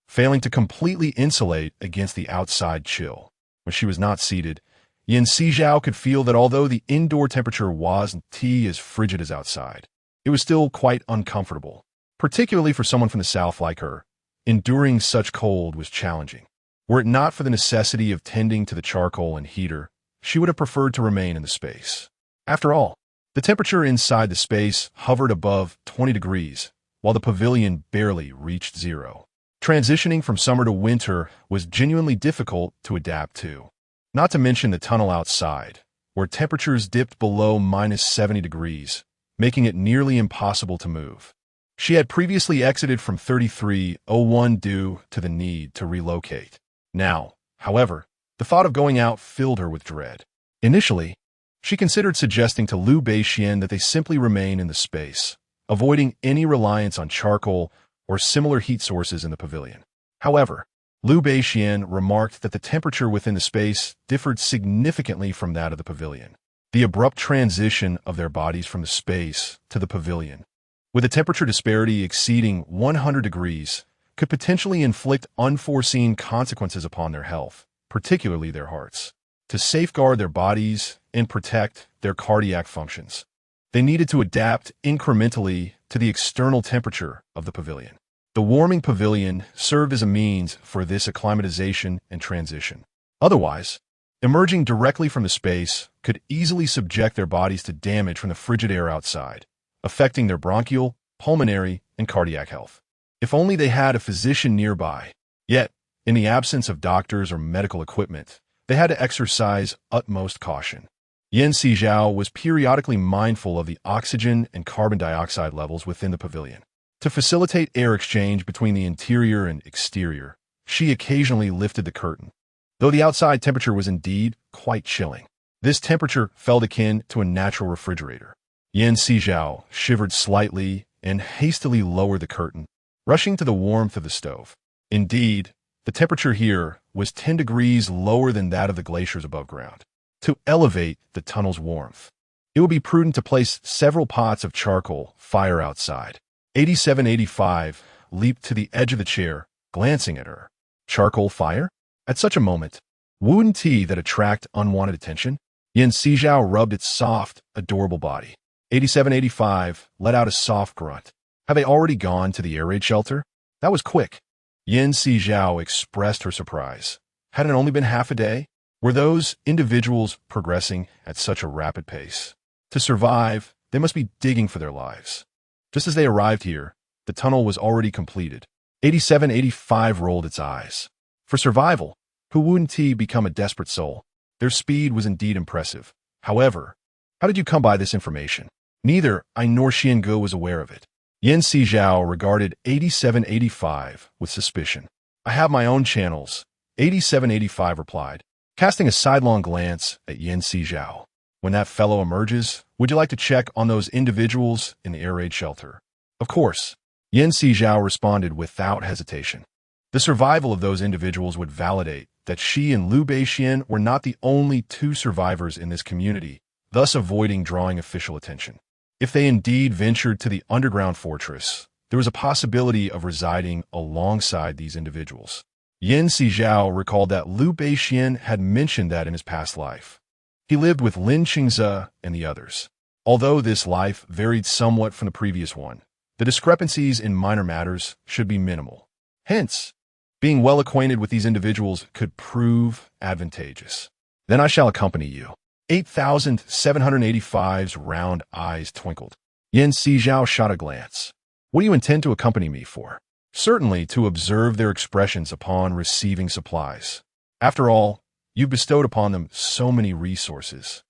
failing to completely insulate against the outside chill. When she was not seated, Yan Sizhao could feel that although the indoor temperature wasn't as frigid as outside, it was still quite uncomfortable, particularly for someone from the south like her. Enduring such cold was challenging. Were it not for the necessity of tending to the charcoal and heater, she would have preferred to remain in the space. After all, the temperature inside the space hovered above 20 degrees, while the pavilion barely reached zero. Transitioning from summer to winter was genuinely difficult to adapt to. Not to mention the tunnel outside, where temperatures dipped below -70 degrees, making it nearly impossible to move. She had previously exited from 3301 due to the need to relocate. Now, however, the thought of going out filled her with dread. Initially, she considered suggesting to Liu Beixian that they simply remain in the space, avoiding any reliance on charcoal or similar heat sources in the pavilion. However, Liu Beixian remarked that the temperature within the space differed significantly from that of the pavilion. The abrupt transition of their bodies from the space to the pavilion, with a temperature disparity exceeding 100 degrees, could potentially inflict unforeseen consequences upon their health, particularly their hearts. To safeguard their bodies and protect their cardiac functions, they needed to adapt incrementally to the external temperature of the pavilion. The warming pavilion served as a means for this acclimatization and transition. Otherwise, emerging directly from the space could easily subject their bodies to damage from the frigid air outside, affecting their bronchial, pulmonary, and cardiac health. If only they had a physician nearby. Yet, in the absence of doctors or medical equipment, they had to exercise utmost caution. Yan Sizhao was periodically mindful of the oxygen and carbon dioxide levels within the pavilion. To facilitate air exchange between the interior and exterior, she occasionally lifted the curtain. Though the outside temperature was indeed quite chilling, this temperature felt akin to a natural refrigerator. Yan Sizhao shivered slightly and hastily lowered the curtain, rushing to the warmth of the stove. Indeed, the temperature here was 10 degrees lower than that of the glaciers above ground. To elevate the tunnel's warmth, it would be prudent to place several pots of charcoal fire outside. 8785 leaped to the edge of the chair, glancing at her. Charcoal fire? At such a moment, wouldn't that attract unwanted attention? Yan Sizhao rubbed its soft, adorable body. 8785 let out a soft grunt. Have they already gone to the air raid shelter? That was quick. Yan Sizhao expressed her surprise. Had it only been half a day? Were those individuals progressing at such a rapid pace? To survive, they must be digging for their lives. Just as they arrived here, the tunnel was already completed. 8785 rolled its eyes. For survival, who wouldn't become a desperate soul? Their speed was indeed impressive. However, how did you come by this information? Neither I nor Xiange was aware of it. Yan Sizhao regarded 8785 with suspicion. I have my own channels, 8785 replied, casting a sidelong glance at Yan Sizhao. When that fellow emerges, would you like to check on those individuals in the air raid shelter? Of course, Yan Sizhao responded without hesitation. The survival of those individuals would validate that she and Liu Beixian were not the only two survivors in this community, thus avoiding drawing official attention. If they indeed ventured to the underground fortress, there was a possibility of residing alongside these individuals. Yan Sizhao recalled that Liu Beixian had mentioned that in his past life. He lived with Lin Qingze and the others. Although this life varied somewhat from the previous one, the discrepancies in minor matters should be minimal. Hence, being well acquainted with these individuals could prove advantageous. Then I shall accompany you. 8785's round eyes twinkled. Yan Sizhao shot a glance. What do you intend to accompany me for? Certainly to observe their expressions upon receiving supplies. After all, you've bestowed upon them so many resources.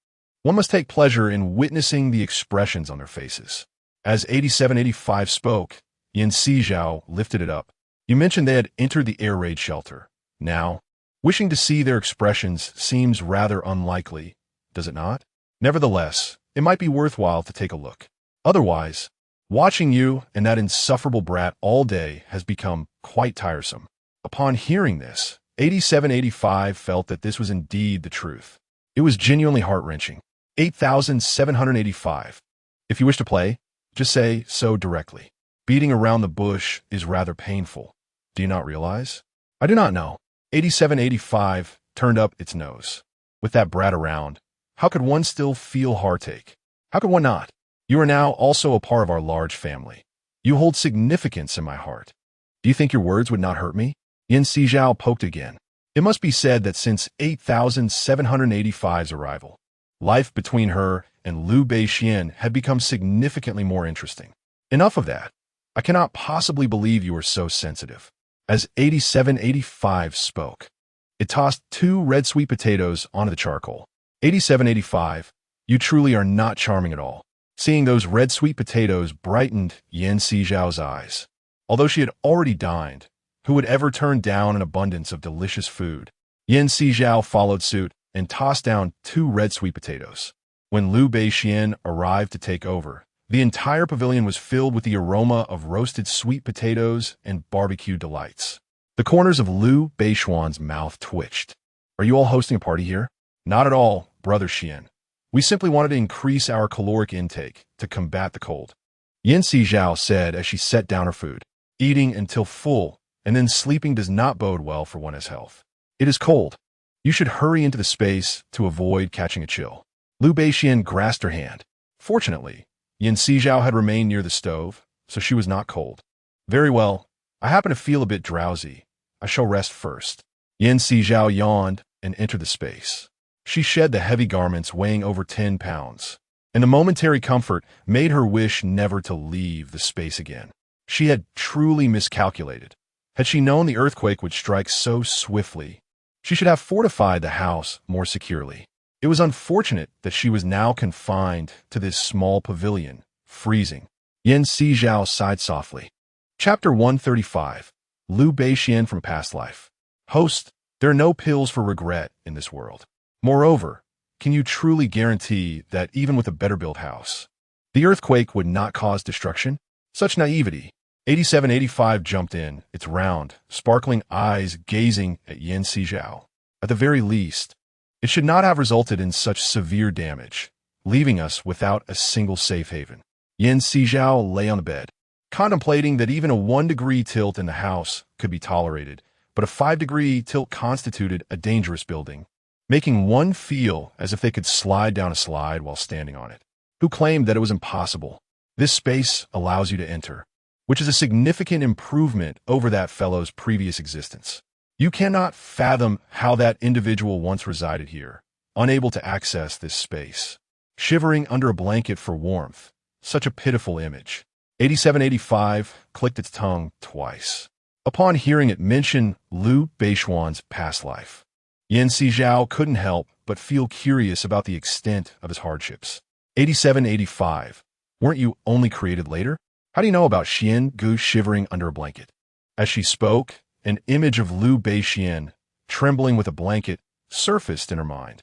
One must take pleasure in witnessing the expressions on their faces. As 8785 spoke, Sizhao lifted it up. You mentioned they had entered the air raid shelter. Now, wishing to see their expressions seems rather unlikely, does it not? Nevertheless, it might be worthwhile to take a look. Otherwise, watching you and that insufferable brat all day has become quite tiresome. Upon hearing this, 8785 felt that this was indeed the truth. It was genuinely heart-wrenching. 8785. If you wish to play, just say so directly. Beating around the bush is rather painful. Do you not realize? I do not know. 8785 turned up its nose. With that brat around, how could one still feel heartache? How could one not? You are now also a part of our large family. You hold significance in my heart. Do you think your words would not hurt me? Sizhao poked again. It must be said that since 8785's arrival, life between her and Liu Beixian had become significantly more interesting. Enough of that. I cannot possibly believe you are so sensitive. As 8785 spoke, it tossed 2 red sweet potatoes onto the charcoal. 8785, you truly are not charming at all. Seeing those red sweet potatoes brightened Sizhao's eyes. Although she had already dined, who would ever turn down an abundance of delicious food? Sizhao followed suit and tossed down 2 red sweet potatoes. When Liu Beixian arrived to take over, the entire pavilion was filled with the aroma of roasted sweet potatoes and barbecue delights. The corners of Liu Beixian's mouth twitched. Are you all hosting a party here? Not at all, Brother Xian. We simply wanted to increase our caloric intake to combat the cold. Sizhao said as she set down her food. Eating until full and then sleeping does not bode well for one's health. It is cold. You should hurry into the space to avoid catching a chill. Liu Beixian grasped her hand. Fortunately, Sizhao had remained near the stove, so she was not cold. Very well. I happen to feel a bit drowsy. I shall rest first. Sizhao yawned and entered the space. She shed the heavy garments weighing over 10 pounds, and the momentary comfort made her wish never to leave the space again. She had truly miscalculated. Had she known the earthquake would strike so swiftly, she should have fortified the house more securely. It was unfortunate that she was now confined to this small pavilion, freezing. Sizhao sighed softly. Chapter 135. Liu Beixian from Past Life. Host, there are no pills for regret in this world. Moreover, can you truly guarantee that even with a better-built house, the earthquake would not cause destruction? Such naivety. 8785 jumped in, its round, sparkling eyes gazing at Sizhao. At the very least, it should not have resulted in such severe damage, leaving us without a single safe haven. Sizhao lay on the bed, contemplating that even a 1-degree tilt in the house could be tolerated, but a 5-degree tilt constituted a dangerous building, making one feel as if they could slide down a slide while standing on it. Who claimed that it was impossible? This space allows you to enter, which is a significant improvement over that fellow's previous existence. You cannot fathom how that individual once resided here, unable to access this space, shivering under a blanket for warmth. Such a pitiful image. 8785 clicked its tongue twice. Upon hearing it mention Liu Beixian's past life, Sizhao couldn't help but feel curious about the extent of his hardships. 8785, weren't you only created later? How do you know about Xian Gu shivering under a blanket? As she spoke, an image of Liu Beixian, trembling with a blanket, surfaced in her mind.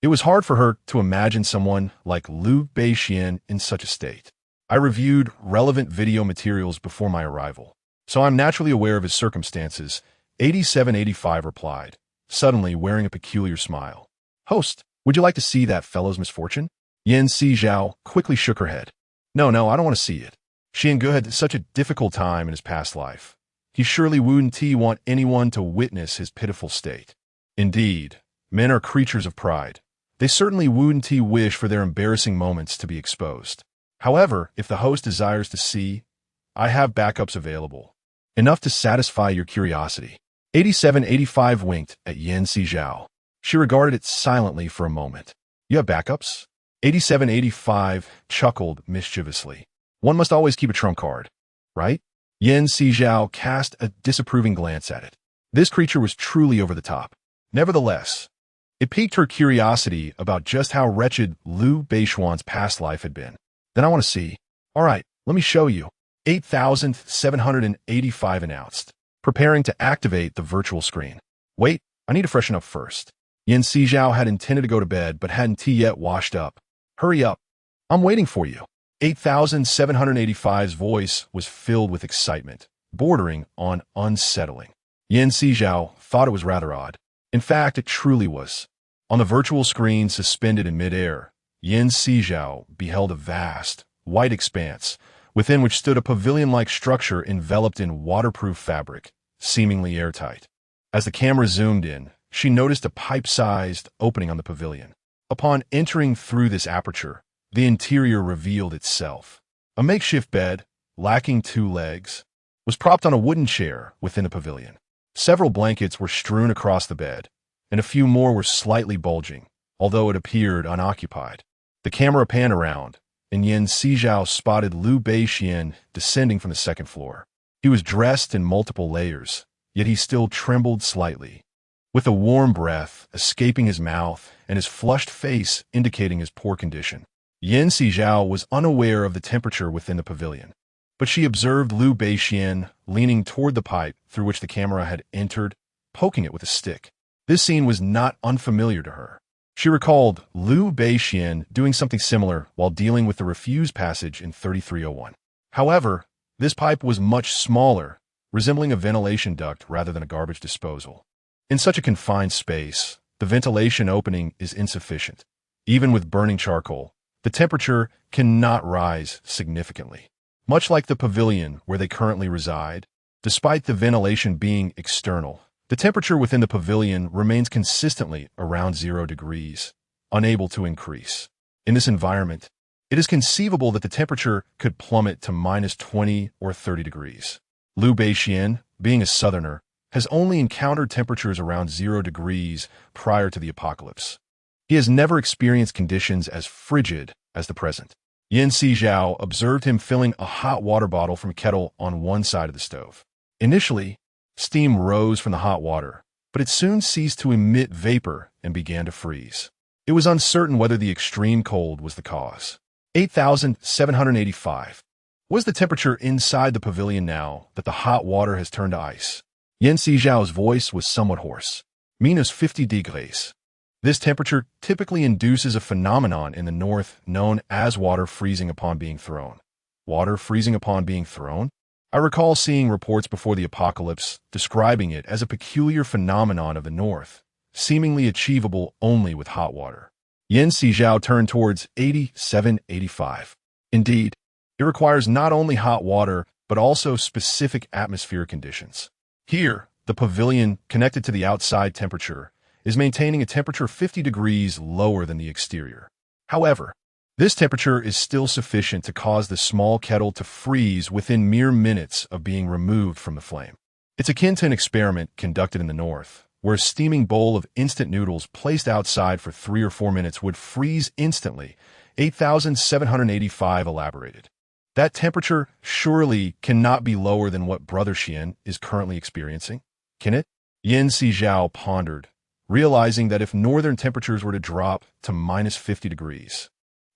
It was hard for her to imagine someone like Liu Beixian in such a state. I reviewed relevant video materials before my arrival, so I'm naturally aware of his circumstances, 8785 replied, suddenly wearing a peculiar smile. Host, would you like to see that fellow's misfortune? Sizhao quickly shook her head. No, I don't want to see it. Xiangu had such a difficult time in his past life. He surely wouldn't want anyone to witness his pitiful state. Indeed, men are creatures of pride. They certainly wouldn't wish for their embarrassing moments to be exposed. However, if the host desires to see, I have backups available. Enough to satisfy your curiosity. 8785 winked at Sizhao. She regarded it silently for a moment. You have backups? 8785 chuckled mischievously. One must always keep a trump card. right? Sizhao cast a disapproving glance at it. This creature was truly over the top. Nevertheless, it piqued her curiosity about just how wretched Liu Beishuan's past life had been. Then I want to see. All right, let me show you. 8,785 announced, preparing to activate the virtual screen. Wait, I need to freshen up first. Sizhao had intended to go to bed but hadn't yet washed up. Hurry up. I'm waiting for you. 8,785's voice was filled with excitement, bordering on unsettling. Sizhao thought it was rather odd. In fact, it truly was. On the virtual screen suspended in midair, Sizhao beheld a vast, white expanse, within which stood a pavilion-like structure enveloped in waterproof fabric, seemingly airtight. As the camera zoomed in, she noticed a pipe-sized opening on the pavilion. Upon entering through this aperture, the interior revealed itself. A makeshift bed, lacking 2 legs, was propped on a wooden chair within the pavilion. Several blankets were strewn across the bed, and a few more were slightly bulging, although it appeared unoccupied. The camera panned around, and Sizhao spotted Liu Beishuan descending from the second floor. He was dressed in multiple layers, yet he still trembled slightly, with a warm breath escaping his mouth and his flushed face indicating his poor condition. Sizhao was unaware of the temperature within the pavilion, but she observed Liu Beishuan leaning toward the pipe through which the camera had entered, poking it with a stick. This scene was not unfamiliar to her. She recalled Liu Beishuan doing something similar while dealing with the refuge passage in 3301. However, this pipe was much smaller, resembling a ventilation duct rather than a garbage disposal. In such a confined space, the ventilation opening is insufficient. Even with burning charcoal, the temperature cannot rise significantly. Much like the pavilion where they currently reside, despite the ventilation being external, the temperature within the pavilion remains consistently around 0 degrees, unable to increase. In this environment, it is conceivable that the temperature could plummet to -20 or 30 degrees. Liu Beishuan, being a southerner, has only encountered temperatures around 0 degrees prior to the apocalypse. He has never experienced conditions as frigid as the present. Sizhao observed him filling a hot water bottle from a kettle on one side of the stove. Initially, steam rose from the hot water, but it soon ceased to emit vapor and began to freeze. It was uncertain whether the extreme cold was the cause. 8,785. What is the temperature inside the pavilion now that the hot water has turned to ice? Sizhao's voice was somewhat hoarse. -50 degrees. This temperature typically induces a phenomenon in the north known as water freezing upon being thrown. Water freezing upon being thrown? I recall seeing reports before the apocalypse describing it as a peculiar phenomenon of the north, seemingly achievable only with hot water. Sizhao turned towards 8785. Indeed, it requires not only hot water, but also specific atmospheric conditions. Here, the pavilion, connected to the outside temperature, is maintaining a temperature 50 degrees lower than the exterior. However, this temperature is still sufficient to cause the small kettle to freeze within mere minutes of being removed from the flame. It's akin to an experiment conducted in the north, where a steaming bowl of instant noodles placed outside for 3 or 4 minutes would freeze instantly. 8,785 elaborated. That temperature surely cannot be lower than what Brother Xian is currently experiencing, can it? Sizhao pondered, realizing that if northern temperatures were to drop to -50 degrees,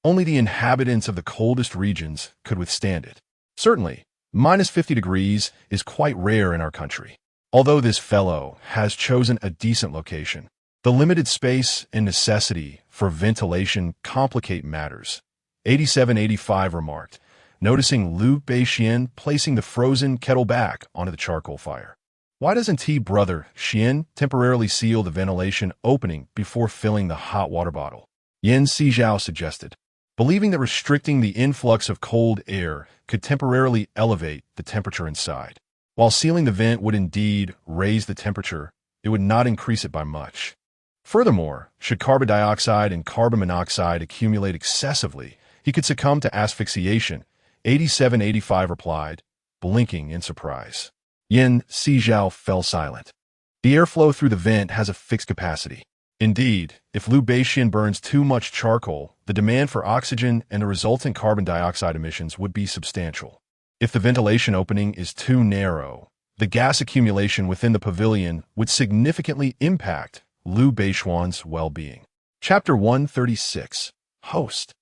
only the inhabitants of the coldest regions could withstand it. Certainly, -50 degrees is quite rare in our country. Although this fellow has chosen a decent location, the limited space and necessity for ventilation complicate matters. 8785 remarked, noticing Liu Beishuan placing the frozen kettle back onto the charcoal fire. Why doesn't Brother Xian temporarily seal the ventilation opening before filling the hot water bottle? Sizhao suggested, believing that restricting the influx of cold air could temporarily elevate the temperature inside. While sealing the vent would indeed raise the temperature, it would not increase it by much. Furthermore, should carbon dioxide and carbon monoxide accumulate excessively, he could succumb to asphyxiation. 8785 replied, blinking in surprise. Sizhao fell silent. The airflow through the vent has a fixed capacity. Indeed, if Liu Beishuan burns too much charcoal, the demand for oxygen and the resultant carbon dioxide emissions would be substantial. If the ventilation opening is too narrow, the gas accumulation within the pavilion would significantly impact Liu Beixuan's well-being. Chapter 136. Host.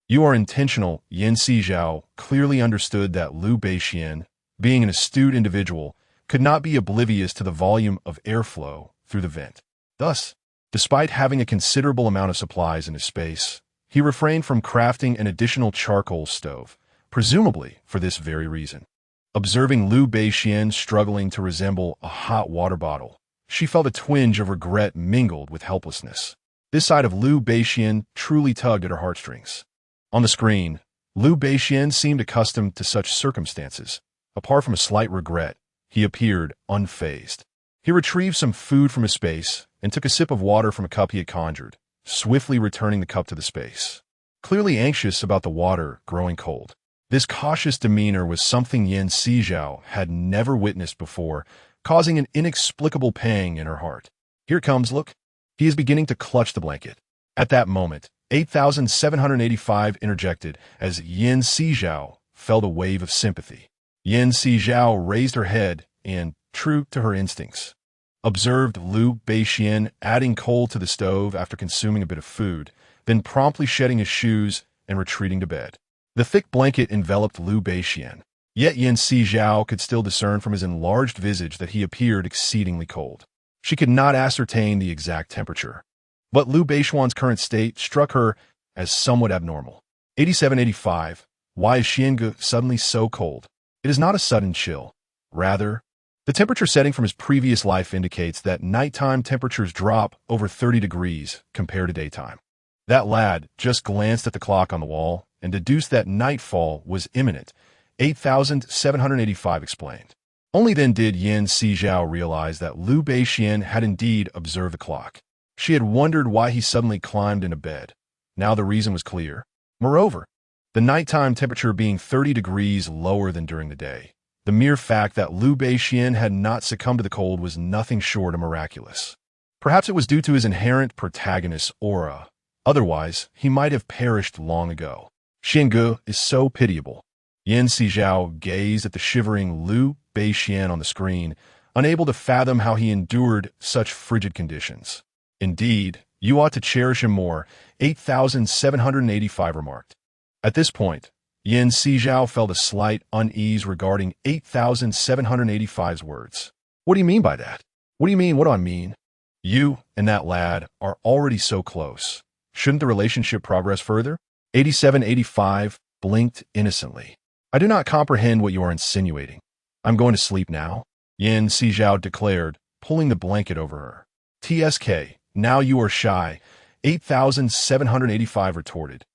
You are intentional. Yan Sizhao clearly understood that Liu Beixian, being an astute individual, could not be oblivious to the volume of airflow through the vent. Thus, despite having a considerable amount of supplies in his space, he refrained from crafting an additional charcoal stove, presumably for this very reason. Observing Liu Beixian struggling to resemble a hot water bottle, she felt a twinge of regret mingled with helplessness. This side of Liu Beixian truly tugged at her heartstrings. On the screen, Liu Beixian seemed accustomed to such circumstances. Apart from a slight regret, he appeared unfazed. He retrieved some food from his space and took a sip of water from a cup he had conjured, swiftly returning the cup to the space. Clearly anxious about the water growing cold. This cautious demeanor was something Yan Sizhao had never witnessed before, causing an inexplicable pang in her heart. Here it comes, look. He is beginning to clutch the blanket. At that moment, 8,785 interjected as Yan Sizhao felt a wave of sympathy. Yan Sizhao raised her head and, true to her instincts, observed Liu Beixian adding coal to the stove after consuming a bit of food, then promptly shedding his shoes and retreating to bed. The thick blanket enveloped Liu Beixian, yet Yan Sizhao could still discern from his enlarged visage that he appeared exceedingly cold. She could not ascertain the exact temperature, but Liu Beixuan's current state struck her as somewhat abnormal. 8785. Why is Xiangu suddenly so cold? It is not a sudden chill. Rather, the temperature setting from his previous life indicates that nighttime temperatures drop over 30 degrees compared to daytime. That lad just glanced at the clock on the wall and deduced that nightfall was imminent, 8,785 explained. Only then did Yan Sizhao realize that Liu Beixian had indeed observed the clock. She had wondered why he suddenly climbed into bed. Now the reason was clear. Moreover, the nighttime temperature being 30 degrees lower than during the day, the mere fact that Liu Beixian had not succumbed to the cold was nothing short of miraculous. Perhaps it was due to his inherent protagonist aura. Otherwise, he might have perished long ago. Xiangu is so pitiable. Yan Sizhao gazed at the shivering Liu Beixian on the screen, unable to fathom how he endured such frigid conditions. Indeed, you ought to cherish him more, 8,785 remarked. At this point, Yan Sizhao felt a slight unease regarding 8,785's words. What do you mean by that? What do you mean, what do I mean? You and that lad are already so close. Shouldn't the relationship progress further? 8785 blinked innocently. I do not comprehend what you are insinuating. I'm going to sleep now, Yan Sizhao declared, pulling the blanket over her. TSK, now you are shy, 8,785 retorted.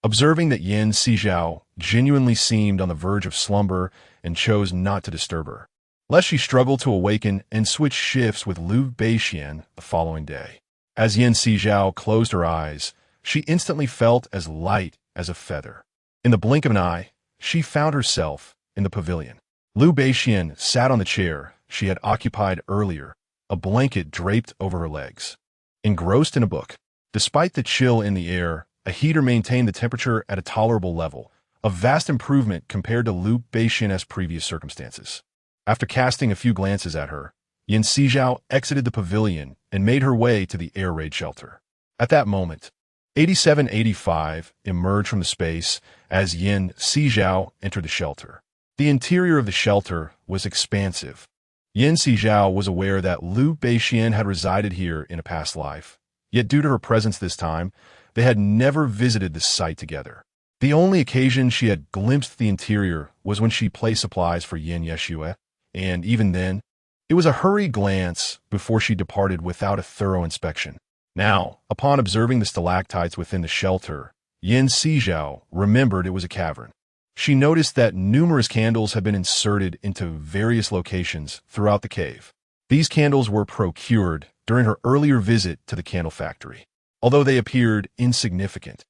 Observing that Yan Sizhao genuinely seemed on the verge of slumber and chose not to disturb her, lest she struggle to awaken and switch shifts with Liu Beixian the following day. As Yan Sizhao closed her eyes, she instantly felt as light as a feather. In the blink of an eye, she found herself in the pavilion. Liu Beixian sat on the chair she had occupied earlier, a blanket draped over her legs. Engrossed in a book, despite the chill in the air, a heater maintained the temperature at a tolerable level, a vast improvement compared to Liu Beixian's previous circumstances. After casting a few glances at her, Yan Sizhao exited the pavilion and made her way to the air raid shelter. At that moment, 8785 emerged from the space as Yan Sizhao entered the shelter. The interior of the shelter was expansive. Yan Sizhao was aware that Liu Beixian had resided here in a past life, yet due to her presence this time, they had never visited the site together. The only occasion she had glimpsed the interior was when she placed supplies for Yan Yeshua, and even then, it was a hurried glance before she departed without a thorough inspection. Now, upon observing the stalactites within the shelter, Yan Sizhao remembered it was a cavern. She noticed that numerous candles had been inserted into various locations throughout the cave. These candles were procured during her earlier visit to the candle factory. Although they appeared insignificant,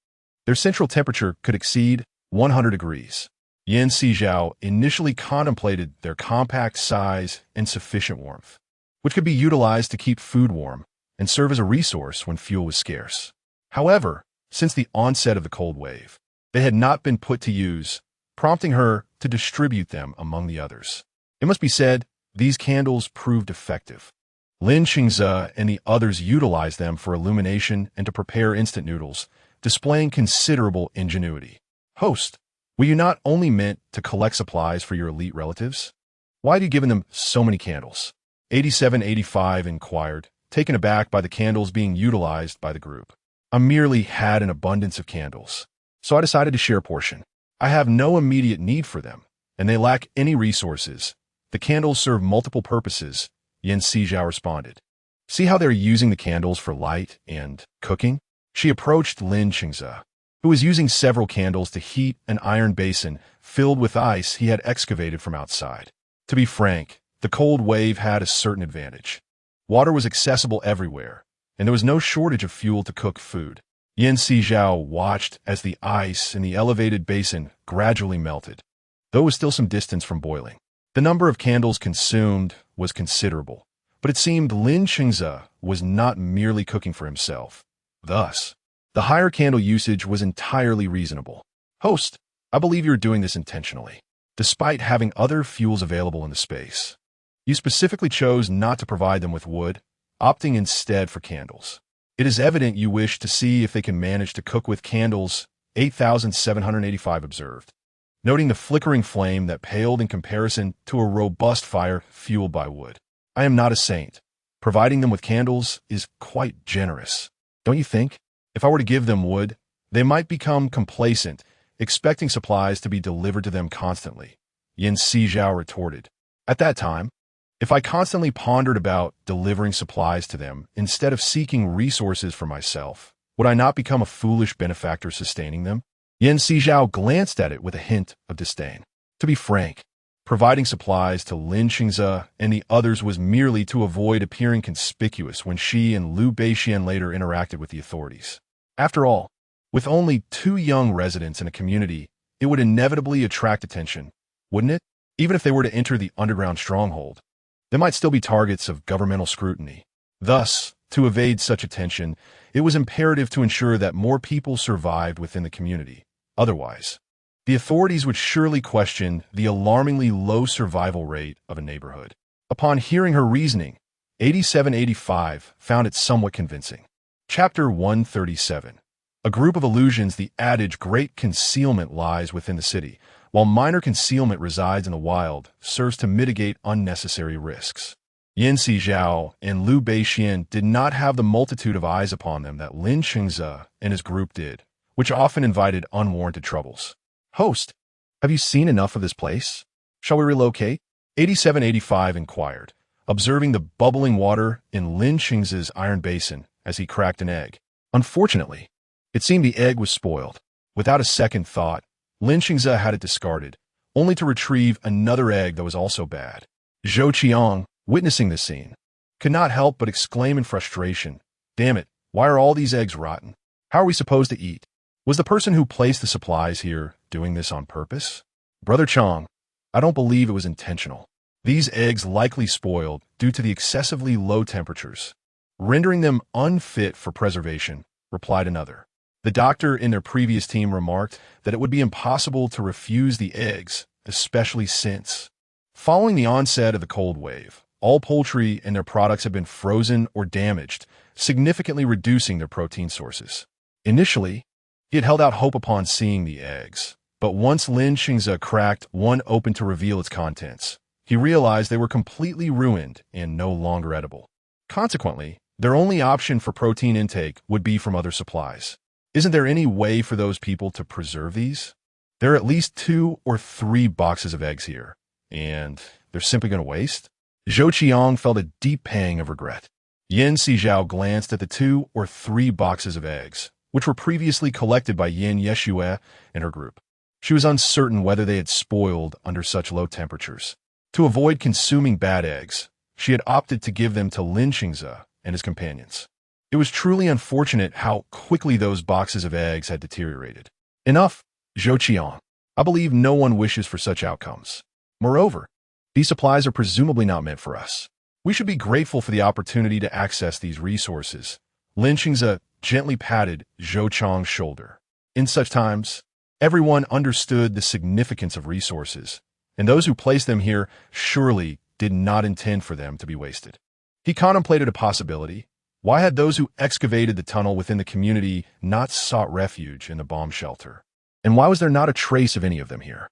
their central temperature could exceed 100 degrees. Yan Sizhao initially contemplated their compact size and sufficient warmth, which could be utilized to keep food warm and serve as a resource when fuel was scarce. However, since the onset of the cold wave, they had not been put to use prompting her to distribute them among the others. It must be said, these candles proved effective. Lin Xingze and the others utilized them for illumination and to prepare instant noodles, displaying considerable ingenuity. Host, were you not only meant to collect supplies for your elite relatives? Why have you given them so many candles? 8785 inquired, taken aback by the candles being utilized by the group. I merely had an abundance of candles, so I decided to share a portion. I have no immediate need for them, and they lack any resources. The candles serve multiple purposes, Sizhao responded. See how they're using the candles for light and cooking? She approached Lin Xingze, who was using several candles to heat an iron basin filled with ice he had excavated from outside. To be frank, the cold wave had a certain advantage. Water was accessible everywhere, and there was no shortage of fuel to cook food. Sizhao watched as the ice in the elevated basin gradually melted, though it was still some distance from boiling. The number of candles consumed was considerable, but it seemed Lin Xingze was not merely cooking for himself. Thus, the higher candle usage was entirely reasonable. Host, I believe you're doing this intentionally, despite having other fuels available in the space. You specifically chose not to provide them with wood, opting instead for candles. It is evident you wish to see if they can manage to cook with candles, 8785 observed, noting the flickering flame that paled in comparison to a robust fire fueled by wood. I am not a saint. Providing them with candles is quite generous. Don't you think? If I were to give them wood, they might become complacent, expecting supplies to be delivered to them constantly, Sizhao retorted. At that time, if I constantly pondered about delivering supplies to them instead of seeking resources for myself, would I not become a foolish benefactor sustaining them? Sizhao glanced at it with a hint of disdain. To be frank, providing supplies to Lin Xingze and the others was merely to avoid appearing conspicuous when she and Liu Beixian later interacted with the authorities. After all, with only 2 young residents in a community, it would inevitably attract attention, wouldn't it? Even if they were to enter the underground stronghold, they might still be targets of governmental scrutiny. Thus, to evade such attention, it was imperative to ensure that more people survived within the community. Otherwise, the authorities would surely question the alarmingly low survival rate of a neighborhood. Upon hearing her reasoning, 8785 found it somewhat convincing. Chapter 137. A group of illusions. The adage great concealment lies within the city, while minor concealment resides in the wild, serves to mitigate unnecessary risks. Sizhao and Liu Beixian did not have the multitude of eyes upon them that Lin Xingze and his group did, which often invited unwarranted troubles. Host, have you seen enough of this place? Shall we relocate? 8785 inquired, observing the bubbling water in Lin Xingze's iron basin as he cracked an egg. Unfortunately, it seemed the egg was spoiled. Without a second thought, Lin Xingze had it discarded, only to retrieve another egg that was also bad. Zhou Qiang, witnessing the scene, could not help but exclaim in frustration, "Damn it, why are all these eggs rotten? How are we supposed to eat? Was the person who placed the supplies here doing this on purpose? Brother Chang, I don't believe it was intentional. These eggs likely spoiled due to the excessively low temperatures, rendering them unfit for preservation," replied another. The doctor in their previous team remarked that it would be impossible to refuse the eggs, especially since, following the onset of the cold wave, all poultry and their products have been frozen or damaged, significantly reducing their protein sources. Initially, he had held out hope upon seeing the eggs, but once Lin Xingze cracked one open to reveal its contents, he realized they were completely ruined and no longer edible. Consequently, their only option for protein intake would be from other supplies. Isn't there any way for those people to preserve these? There are at least 2 or 3 boxes of eggs here, and they're simply going to waste? Zhou Qiang felt a deep pang of regret. Sizhao glanced at the 2 or 3 boxes of eggs, which were previously collected by Yeshue and her group. She was uncertain whether they had spoiled under such low temperatures. To avoid consuming bad eggs, she had opted to give them to Lin Xingze and his companions. It was truly unfortunate how quickly those boxes of eggs had deteriorated. Enough, Zhou Qiang. I believe no one wishes for such outcomes. Moreover, these supplies are presumably not meant for us. We should be grateful for the opportunity to access these resources. Lin Xingze gently patted Zhou Qiang's shoulder. In such times, Everyone understood the significance of resources, and those who placed them here surely did not intend for them to be wasted. He contemplated a possibility. Why had those who excavated the tunnel within the community not sought refuge in the bomb shelter? And why was there not a trace of any of them here?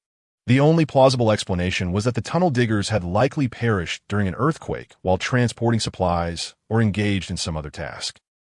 The only plausible explanation was that the tunnel diggers had likely perished during an earthquake while transporting supplies or engaged in some other task.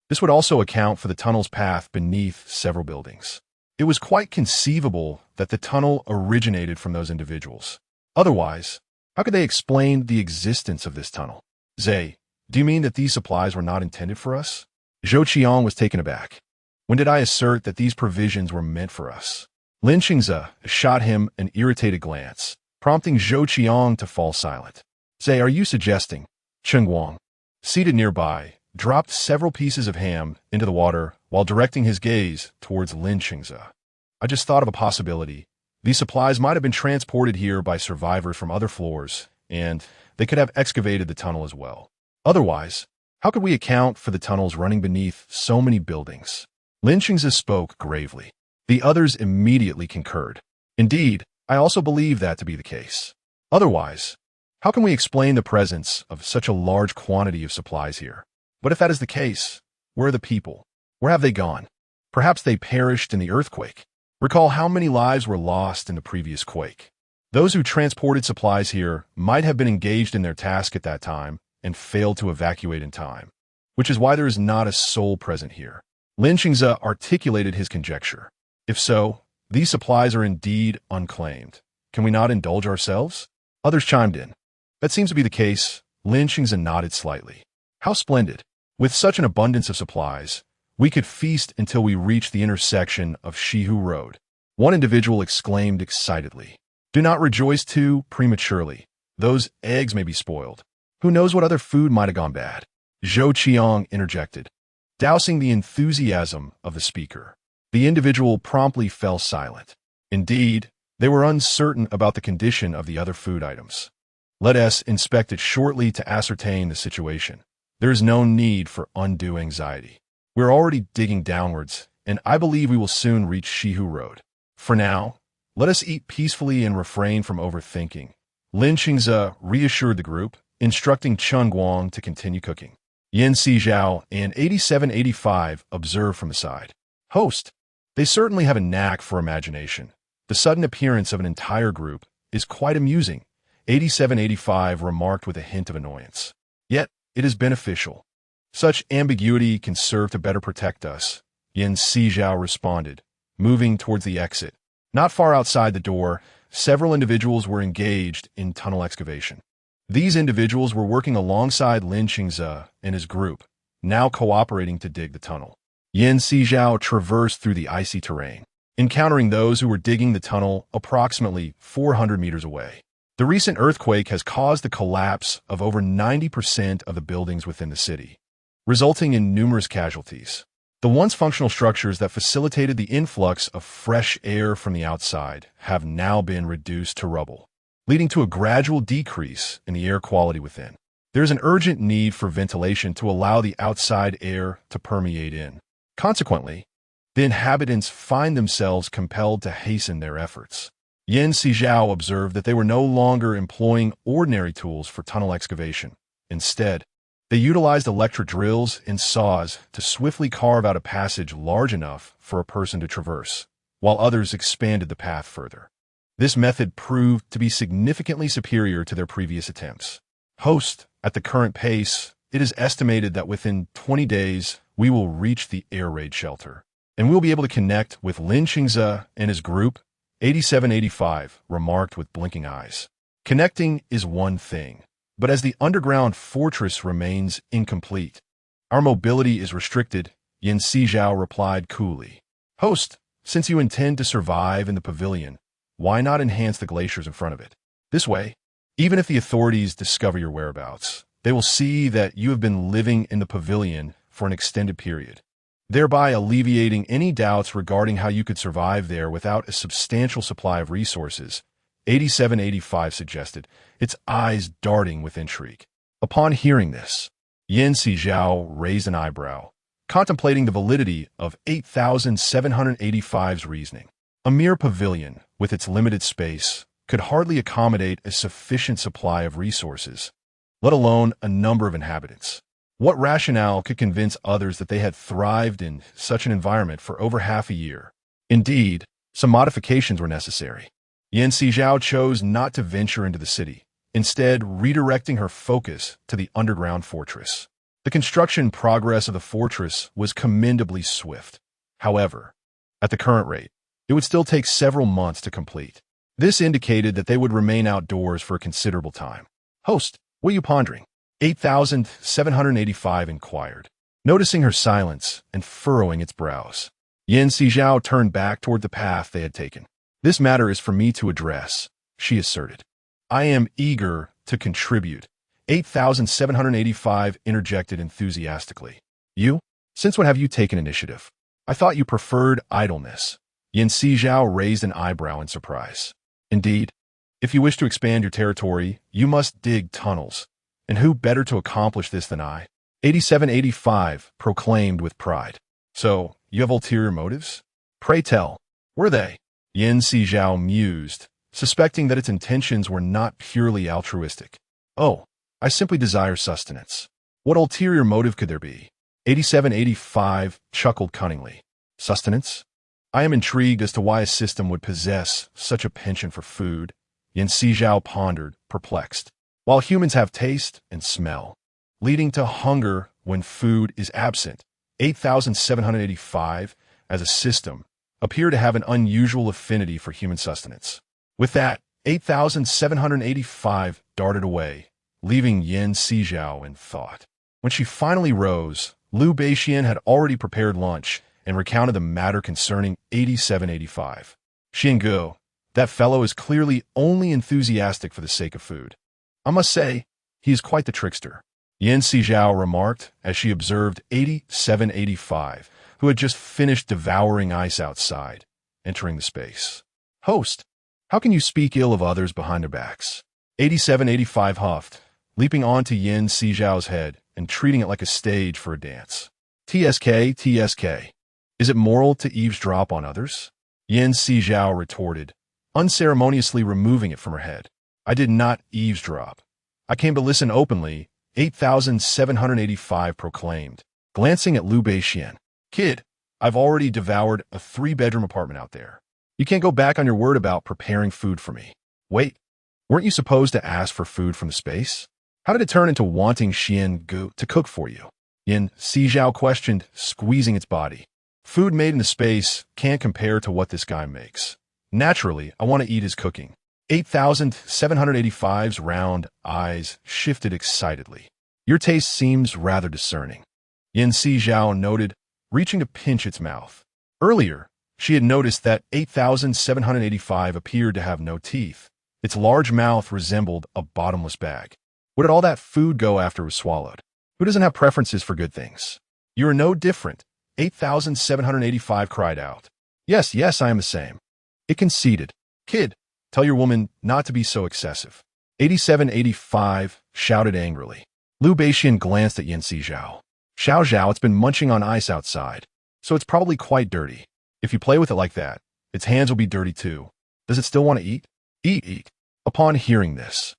This would also account for the tunnel's path beneath several buildings. It was quite conceivable that the tunnel originated from those individuals. Otherwise, how could they explain the existence of this tunnel? Zay, do you mean that these supplies were not intended for us? Zhou Qiang was taken aback. When did I assert that these provisions were meant for us? Lin Qingze shot him an irritated glance, prompting Zhou Qiang to fall silent. Zay, are you suggesting? Chen Guang, seated nearby, dropped several pieces of ham into the water while directing his gaze towards Lin Qingze. I just thought of a possibility. These supplies might have been transported here by survivors from other floors, and they could have excavated the tunnel as well. Otherwise, how could we account for the tunnels running beneath so many buildings? Lin Qingze spoke gravely. The others immediately concurred. Indeed, I also believe that to be the case. Otherwise, how can we explain the presence of such a large quantity of supplies here? But if that is the case, where are the people? Where have they gone? Perhaps they perished in the earthquake. Recall how many lives were lost in the previous quake. Those who transported supplies here might have been engaged in their task at that time and failed to evacuate in time, which is why there is not a soul present here. Lin Qingze articulated his conjecture. If so, these supplies are indeed unclaimed. Can we not indulge ourselves? Others chimed in. That seems to be the case. Lin Qingze nodded slightly. How splendid. With such an abundance of supplies, we could feast until we reach the intersection of Shihu Road. One individual exclaimed excitedly. Do not rejoice too prematurely. Those eggs may be spoiled. Who knows what other food might have gone bad? Zhou Qiang interjected, dousing the enthusiasm of the speaker. The individual promptly fell silent. Indeed, they were uncertain about the condition of the other food items. Let us inspect it shortly to ascertain the situation. There is no need for undue anxiety. We're already digging downwards, and I believe we will soon reach Shihu Road. For now, let us eat peacefully and refrain from overthinking. Lin Qingze reassured the group, instructing Chen Guang to continue cooking. Yan Sizhao and 8785 observed from the side. Host, they certainly have a knack for imagination. The sudden appearance of an entire group is quite amusing, 8785 remarked with a hint of annoyance. Yet, it is beneficial. Such ambiguity can serve to better protect us, Yan Sizhao responded, moving towards the exit. Not far outside the door, several individuals were engaged in tunnel excavation. These individuals were working alongside Lin Qingze and his group, now cooperating to dig the tunnel. Yan Sizhao traversed through the icy terrain, encountering those who were digging the tunnel approximately 400 meters away. The recent earthquake has caused the collapse of over 90% of the buildings within the city, resulting in numerous casualties. The once functional structures that facilitated the influx of fresh air from the outside have now been reduced to rubble, leading to a gradual decrease in the air quality within. There is an urgent need for ventilation to allow the outside air to permeate in. Consequently, the inhabitants find themselves compelled to hasten their efforts. Yan Sizhao observed that they were no longer employing ordinary tools for tunnel excavation. Instead, they utilized electric drills and saws to swiftly carve out a passage large enough for a person to traverse, while others expanded the path further. This method proved to be significantly superior to their previous attempts. Host, at the current pace, it is estimated that within 20 days, we will reach the air raid shelter, and we'll be able to connect with Lin Qingze and his group. 8785 remarked with blinking eyes. Connecting is one thing, but as the underground fortress remains incomplete, our mobility is restricted, Yan Sizhao replied coolly. Host, since you intend to survive in the pavilion, why not enhance the glaciers in front of it? This way, even if the authorities discover your whereabouts, they will see that you have been living in the pavilion for an extended period, thereby alleviating any doubts regarding how you could survive there without a substantial supply of resources, 8785 suggested, its eyes darting with intrigue. Upon hearing this, Yan Sizhao raised an eyebrow, contemplating the validity of 8785's reasoning. A mere pavilion, with its limited space, could hardly accommodate a sufficient supply of resources, let alone a number of inhabitants. What rationale could convince others that they had thrived in such an environment for over half a year? Indeed, some modifications were necessary. Sizhao chose not to venture into the city, instead redirecting her focus to the underground fortress. The construction progress of the fortress was commendably swift. However, at the current rate, it would still take several months to complete. This indicated that they would remain outdoors for a considerable time. "Host, what are you pondering?" 8785 inquired, noticing her silence and furrowing its brows. Sizhao turned back toward the path they had taken. "This matter is for me to address," she asserted. "I am eager to contribute," 8785 interjected enthusiastically. "You? Since when have you taken initiative? I thought you preferred idleness." Sizhao raised an eyebrow in surprise. "Indeed, if you wish to expand your territory, you must dig tunnels. And who better to accomplish this than I?" 8785 proclaimed with pride. "So, you have ulterior motives? Pray tell, were they?" Sizhao mused, suspecting that its intentions were not purely altruistic. "Oh, I simply desire sustenance. What ulterior motive could there be?" 8785 chuckled cunningly. "Sustenance? I am intrigued as to why a system would possess such a penchant for food." Sizhao pondered, perplexed. While humans have taste and smell, leading to hunger when food is absent, 8785, as a system, appear to have an unusual affinity for human sustenance. With that, 8785 darted away, leaving Sizhao in thought. When she finally rose, Liu Beixian had already prepared lunch and recounted the matter concerning 8785. "Xingu, that fellow is clearly only enthusiastic for the sake of food. I must say, he is quite the trickster," Sizhao remarked as she observed 8785, who had just finished devouring ice outside, entering the space. "Host, how can you speak ill of others behind their backs?" 8785 huffed, leaping onto Sizhao's head and treating it like a stage for a dance. TSK. Is it moral to eavesdrop on others?" Sizhao retorted, unceremoniously removing it from her head. "I did not eavesdrop. I came to listen openly," 8785 proclaimed, glancing at Liu Beixian. "Kid, I've already devoured a 3-bedroom apartment out there. You can't go back on your word about preparing food for me." "Wait, weren't you supposed to ask for food from the space? How did it turn into wanting Xingu to cook for you?" Sizhao questioned, squeezing its body. "Food made in the space can't compare to what this guy makes. Naturally, I want to eat his cooking." 8785's round eyes shifted excitedly. "Your taste seems rather discerning," Sizhao noted, reaching to pinch its mouth. Earlier, she had noticed that 8785 appeared to have no teeth. Its large mouth resembled a bottomless bag. Where did all that food go after it was swallowed? Who doesn't have preferences for good things? "You are no different," 8785 cried out. Yes, I am the same." It conceded. "Kid, tell your woman not to be so excessive." 8785 shouted angrily. Liu Beixian glanced at Sizhao. "Xiao, it's been munching on ice outside, so it's probably quite dirty. If you play with it like that, its hands will be dirty too. Does it still want to eat?" Eat. Upon hearing this,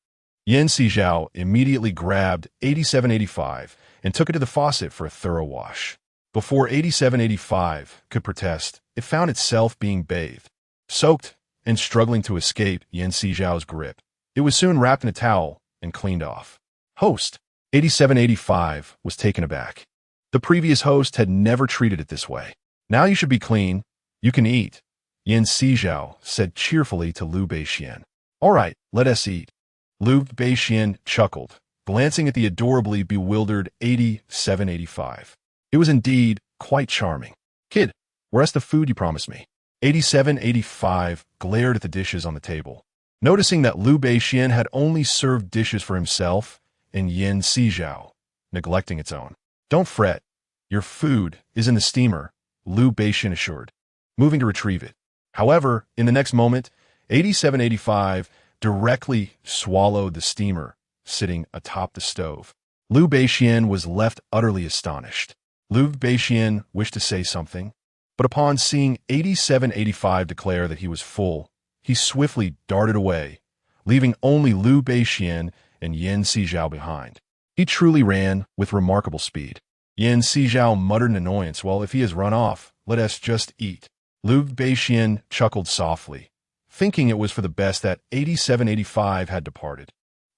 Sizhao immediately grabbed 8785 and took it to the faucet for a thorough wash. Before 8785 could protest, it found itself being bathed. Soaked and struggling to escape Sizhao's grip, it was soon wrapped in a towel and cleaned off. "Host," 8785 was taken aback. The previous host had never treated it this way. "Now you should be clean. You can eat," Sizhao said cheerfully to Liu Beixian. "All right, let us eat." Liu Beixian chuckled, glancing at the adorably bewildered 8785. It was indeed quite charming. "Kid, where's the food you promised me?" 8785 glared at the dishes on the table, noticing that Liu Beixian had only served dishes for himself and Sizhao, neglecting its own. "Don't fret. Your food is in the steamer," Liu Beixian assured, moving to retrieve it. However, in the next moment, 8785 directly swallowed the steamer sitting atop the stove. Liu Beixian was left utterly astonished. Liu Beixian wished to say something, but But upon seeing 8785 declare that he was full, he swiftly darted away, leaving only Liu Beixian and Yan Sizhao behind. He truly ran with remarkable speed. Yan Sizhao muttered in annoyance, "Well, if he has run off, let us just eat." Liu Beixian chuckled softly, thinking it was for the best that 8785 had departed,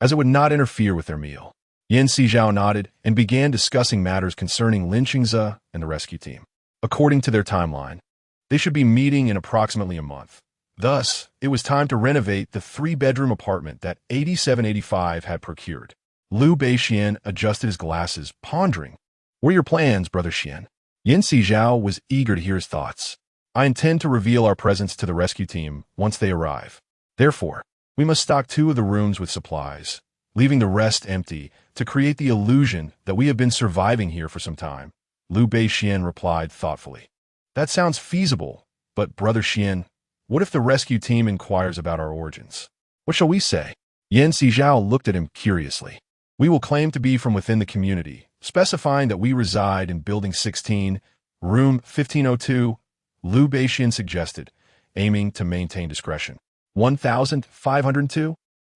as it would not interfere with their meal. Yan Sizhao nodded and began discussing matters concerning Lin Qingze and the rescue team. According to their timeline, they should be meeting in approximately a month. Thus, it was time to renovate the 3-bedroom apartment that 8785 had procured. Liu Beixian adjusted his glasses, pondering. "What are your plans, Brother Xian?" Yan Sizhao was eager to hear his thoughts. "I intend to reveal our presence to the rescue team once they arrive. Therefore, we must stock 2 of the rooms with supplies, leaving the rest empty to create the illusion that we have been surviving here for some time." Liu Beixian replied thoughtfully. "That sounds feasible, but Brother Xian, what if the rescue team inquires about our origins? What shall we say?" Yan Sizhao looked at him curiously. "We will claim to be from within the community, specifying that we reside in Building 16, Room 1502, Liu Beixian suggested, aiming to maintain discretion. 1502?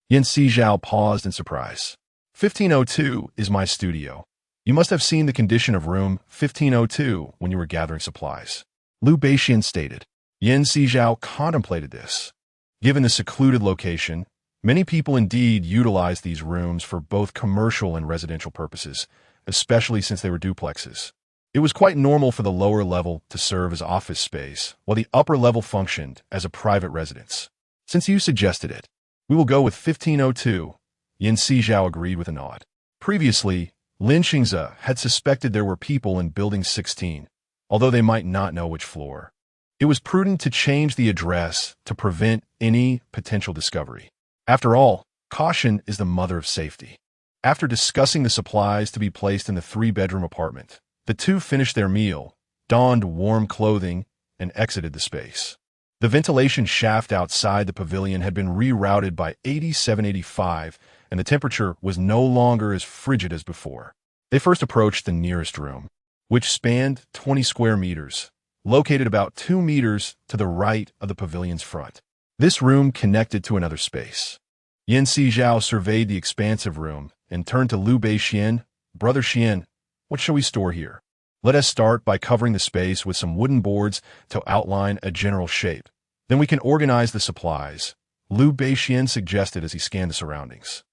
Yan Sizhao paused in surprise. 1502 is my studio. You must have seen the condition of room 1502 when you were gathering supplies, Liu Beixian stated. Yan Sizhao contemplated this. Given the secluded location, many people indeed utilized these rooms for both commercial and residential purposes, especially since they were duplexes. It was quite normal for the lower level to serve as office space, while the upper level functioned as a private residence. Since you suggested it, we will go with 1502, Yan Sizhao agreed with a nod. Previously, Lin Qingze had suspected there were people in Building 16, although they might not know which floor. It was prudent to change the address to prevent any potential discovery. After all, caution is the mother of safety. After discussing the supplies to be placed in the 3-bedroom apartment, the two finished their meal, donned warm clothing, and exited the space. The ventilation shaft outside the pavilion had been rerouted by 8785, and the temperature was no longer as frigid as before. They first approached the nearest room, which spanned 20 square meters, located about 2 meters to the right of the pavilion's front. This room connected to another space. Yan Sizhao surveyed the expansive room and turned to Liu Beixian. Brother Xian, what shall we store here? Let us start by covering the space with some wooden boards to outline a general shape. Then we can organize the supplies, Liu Beixian suggested as he scanned the surroundings.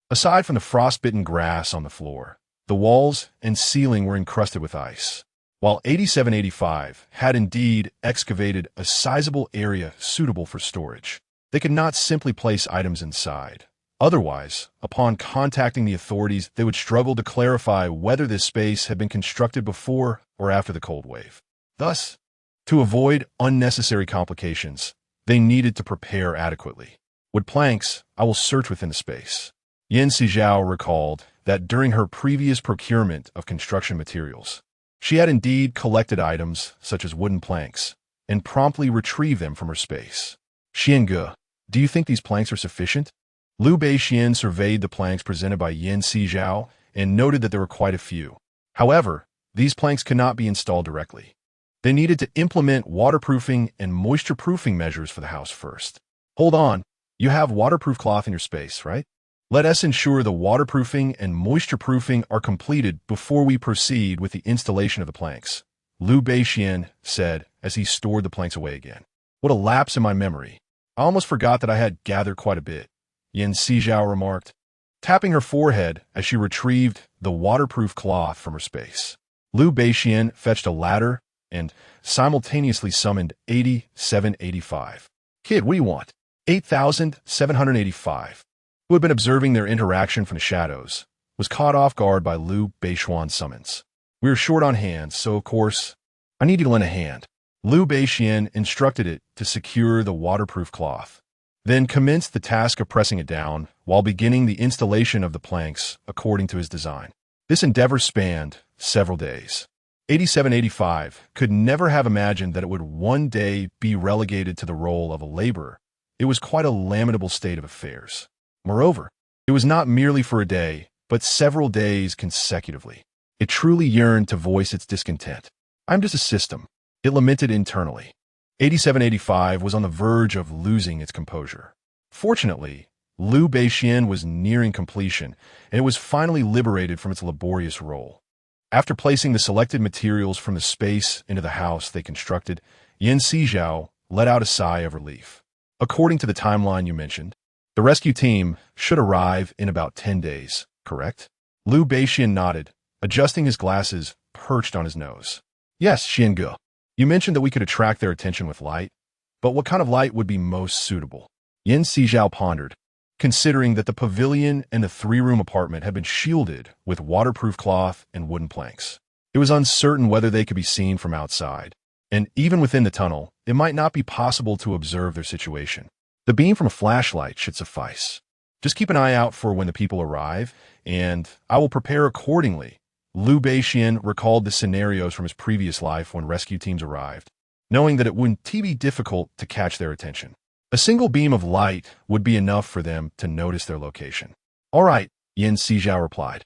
Aside from the frostbitten grass on the floor, the walls and ceiling were encrusted with ice. While 8785 had indeed excavated a sizable area suitable for storage, they could not simply place items inside. Otherwise, upon contacting the authorities, they would struggle to clarify whether this space had been constructed before or after the cold wave. Thus, to avoid unnecessary complications, they needed to prepare adequately. With planks, I will search within the space. Yan Sizhao recalled that during her previous procurement of construction materials, she had indeed collected items such as wooden planks and promptly retrieved them from her space. Xiange, do you think these planks are sufficient? Liu Beixian surveyed the planks presented by Yan Sizhao and noted that there were quite a few. However, these planks could not be installed directly. They needed to implement waterproofing and moisture-proofing measures for the house first. Hold on, you have waterproof cloth in your space, right? Let us ensure the waterproofing and moisture-proofing are completed before we proceed with the installation of the planks, Liu Beixian said as he stored the planks away again. What a lapse in my memory. I almost forgot that I had gathered quite a bit, Yan Sizhao remarked, tapping her forehead as she retrieved the waterproof cloth from her space. Liu Beixian fetched a ladder and simultaneously summoned 8785. Kid, what do you want? 8785, who had been observing their interaction from the shadows, was caught off guard by Liu Beixian's summons. We are short on hands, so of course, I need you to lend a hand. Liu Beixian instructed it to secure the waterproof cloth, then commenced the task of pressing it down while beginning the installation of the planks according to his design. This endeavor spanned several days. 8785 could never have imagined that it would one day be relegated to the role of a laborer. It was quite a lamentable state of affairs. Moreover, it was not merely for a day, but several days consecutively. It truly yearned to voice its discontent. I'm just a system. It lamented internally. 8785 was on the verge of losing its composure. Fortunately, Liu Beixian was nearing completion, and it was finally liberated from its laborious role. After placing the selected materials from the space into the house they constructed, Sizhao let out a sigh of relief. According to the timeline you mentioned, the rescue team should arrive in about 10 days, correct? Liu Beixian nodded, adjusting his glasses perched on his nose. Yes, Xiange. You mentioned that we could attract their attention with light, but what kind of light would be most suitable? Sizhao pondered, considering that the pavilion and the three-room apartment had been shielded with waterproof cloth and wooden planks. It was uncertain whether they could be seen from outside, and even within the tunnel, it might not be possible to observe their situation. The beam from a flashlight should suffice. Just keep an eye out for when the people arrive, and I will prepare accordingly. Liu Beixian recalled the scenarios from his previous life when rescue teams arrived, knowing that it wouldn't be difficult to catch their attention. A single beam of light would be enough for them to notice their location. All right, Sizhao replied,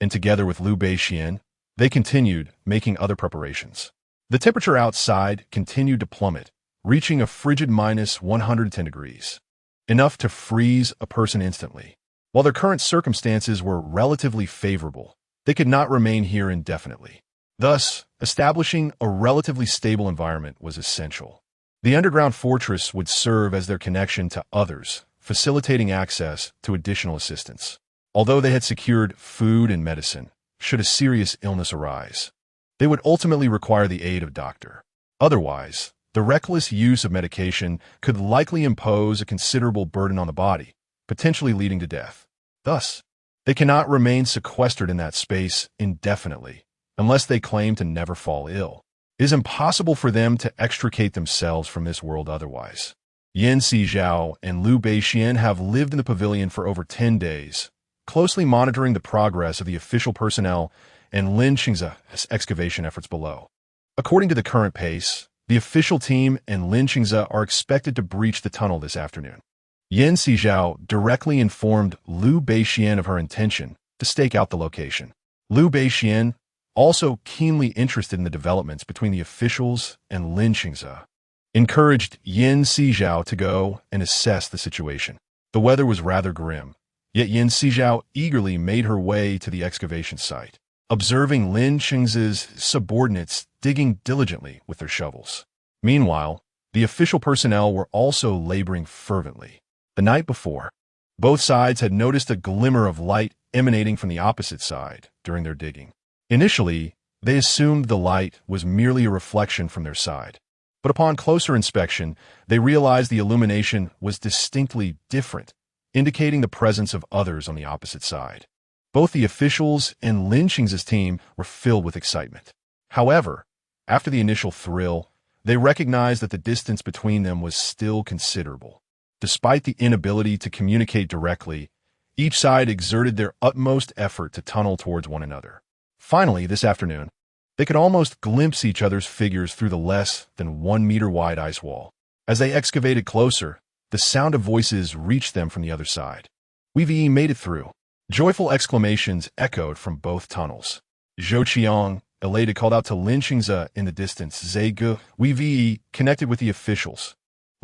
and together with Liu Beixian, they continued making other preparations. The temperature outside continued to plummet, reaching a frigid minus 110 degrees, enough to freeze a person instantly. While their current circumstances were relatively favorable, they could not remain here indefinitely. Thus, establishing a relatively stable environment was essential. The underground fortress would serve as their connection to others, facilitating access to additional assistance. Although they had secured food and medicine, should a serious illness arise, they would ultimately require the aid of a doctor. Otherwise, the reckless use of medication could likely impose a considerable burden on the body, potentially leading to death. Thus, they cannot remain sequestered in that space indefinitely, unless they claim to never fall ill. It is impossible for them to extricate themselves from this world otherwise. Sizhao and Liu Beixian have lived in the pavilion for over 10 days, closely monitoring the progress of the official personnel and Lin Qingze's excavation efforts below. According to the current pace, the official team and Lin Qingze are expected to breach the tunnel this afternoon. Sizhao directly informed Liu Beixian of her intention to stake out the location. Liu Beixian, also keenly interested in the developments between the officials and Lin Qingze, encouraged Sizhao to go and assess the situation. The weather was rather grim, yet Sizhao eagerly made her way to the excavation site, observing Lin Qingze's subordinates digging diligently with their shovels. Meanwhile, the official personnel were also laboring fervently. The night before, both sides had noticed a glimmer of light emanating from the opposite side during their digging. Initially, they assumed the light was merely a reflection from their side, but upon closer inspection, they realized the illumination was distinctly different, indicating the presence of others on the opposite side. Both the officials and Lin Qingze's team were filled with excitement. However, after the initial thrill, they recognized that the distance between them was still considerable. Despite the inability to communicate directly, each side exerted their utmost effort to tunnel towards one another. Finally, this afternoon, they could almost glimpse each other's figures through the less than 1 meter wide ice wall. As they excavated closer, the sound of voices reached them from the other side. "We've made it through." Joyful exclamations echoed from both tunnels. Zhou Qiang, elated, called out to Lin Qingze in the distance, "Zhe, we've connected with the officials."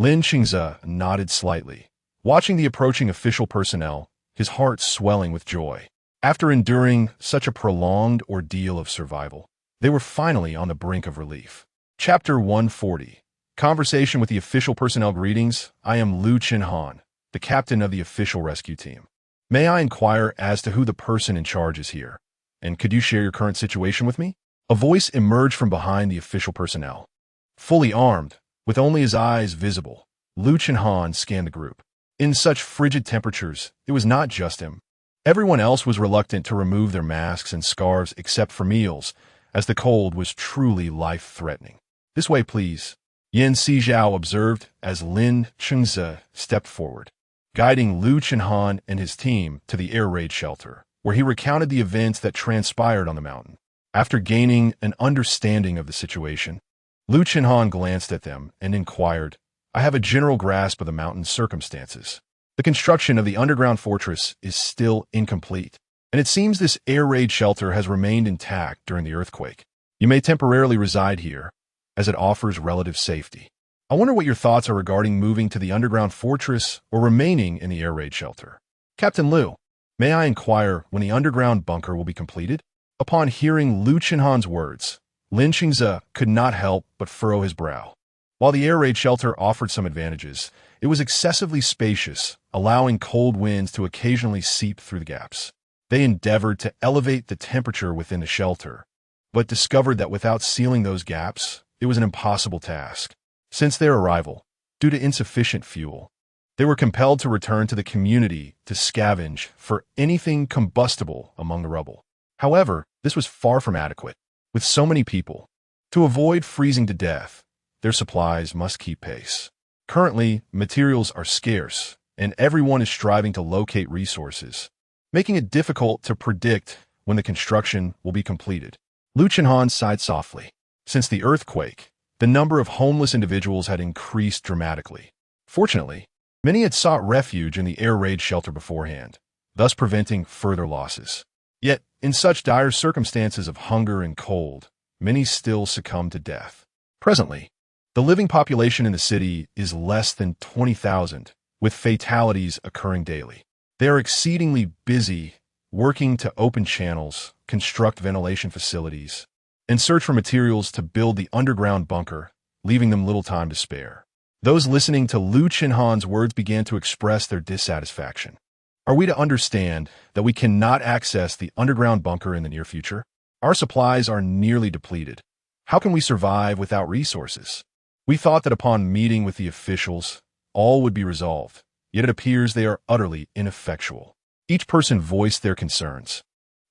Lin Qingze nodded slightly, watching the approaching official personnel, his heart swelling with joy. After enduring such a prolonged ordeal of survival, they were finally on the brink of relief. Chapter 140. Conversation with the official personnel. Greetings, I am Liu Qinhan, the captain of the official rescue team. May I inquire as to who the person in charge is here? And could you share your current situation with me? A voice emerged from behind the official personnel. Fully armed, with only his eyes visible, Liu Qinhan scanned the group. In such frigid temperatures, it was not just him. Everyone else was reluctant to remove their masks and scarves except for meals, as the cold was truly life-threatening. "This way, please," Sizhao observed as Lin Qingze stepped forward, guiding Liu Qinhan and his team to the air raid shelter, where he recounted the events that transpired on the mountain. After gaining an understanding of the situation, Liu Qinhan glanced at them and inquired, "I have a general grasp of the mountain's circumstances. The construction of the underground fortress is still incomplete, and it seems this air raid shelter has remained intact during the earthquake. You may temporarily reside here, as it offers relative safety. I wonder what your thoughts are regarding moving to the underground fortress or remaining in the air raid shelter. Captain Liu, may I inquire when the underground bunker will be completed? Upon hearing Liu Chenhan's words, Lin Qingze could not help but furrow his brow. While the air raid shelter offered some advantages, it was excessively spacious, allowing cold winds to occasionally seep through the gaps. They endeavored to elevate the temperature within the shelter, but discovered that without sealing those gaps, it was an impossible task. Since their arrival, due to insufficient fuel, they were compelled to return to the community to scavenge for anything combustible among the rubble. However, this was far from adequate. With so many people, to avoid freezing to death, their supplies must keep pace. Currently, materials are scarce, and everyone is striving to locate resources, making it difficult to predict when the construction will be completed. Liu Chenhan sighed softly. Since the earthquake, the number of homeless individuals had increased dramatically. Fortunately, many had sought refuge in the air raid shelter beforehand, thus preventing further losses. Yet, in such dire circumstances of hunger and cold, many still succumb to death. Presently, the living population in the city is less than 20,000, with fatalities occurring daily. They are exceedingly busy working to open channels, construct ventilation facilities, and search for materials to build the underground bunker, leaving them little time to spare. Those listening to Liu Chenhan's words began to express their dissatisfaction. Are we to understand that we cannot access the underground bunker in the near future? Our supplies are nearly depleted. How can we survive without resources? We thought that upon meeting with the officials, all would be resolved, yet it appears they are utterly ineffectual. Each person voiced their concerns,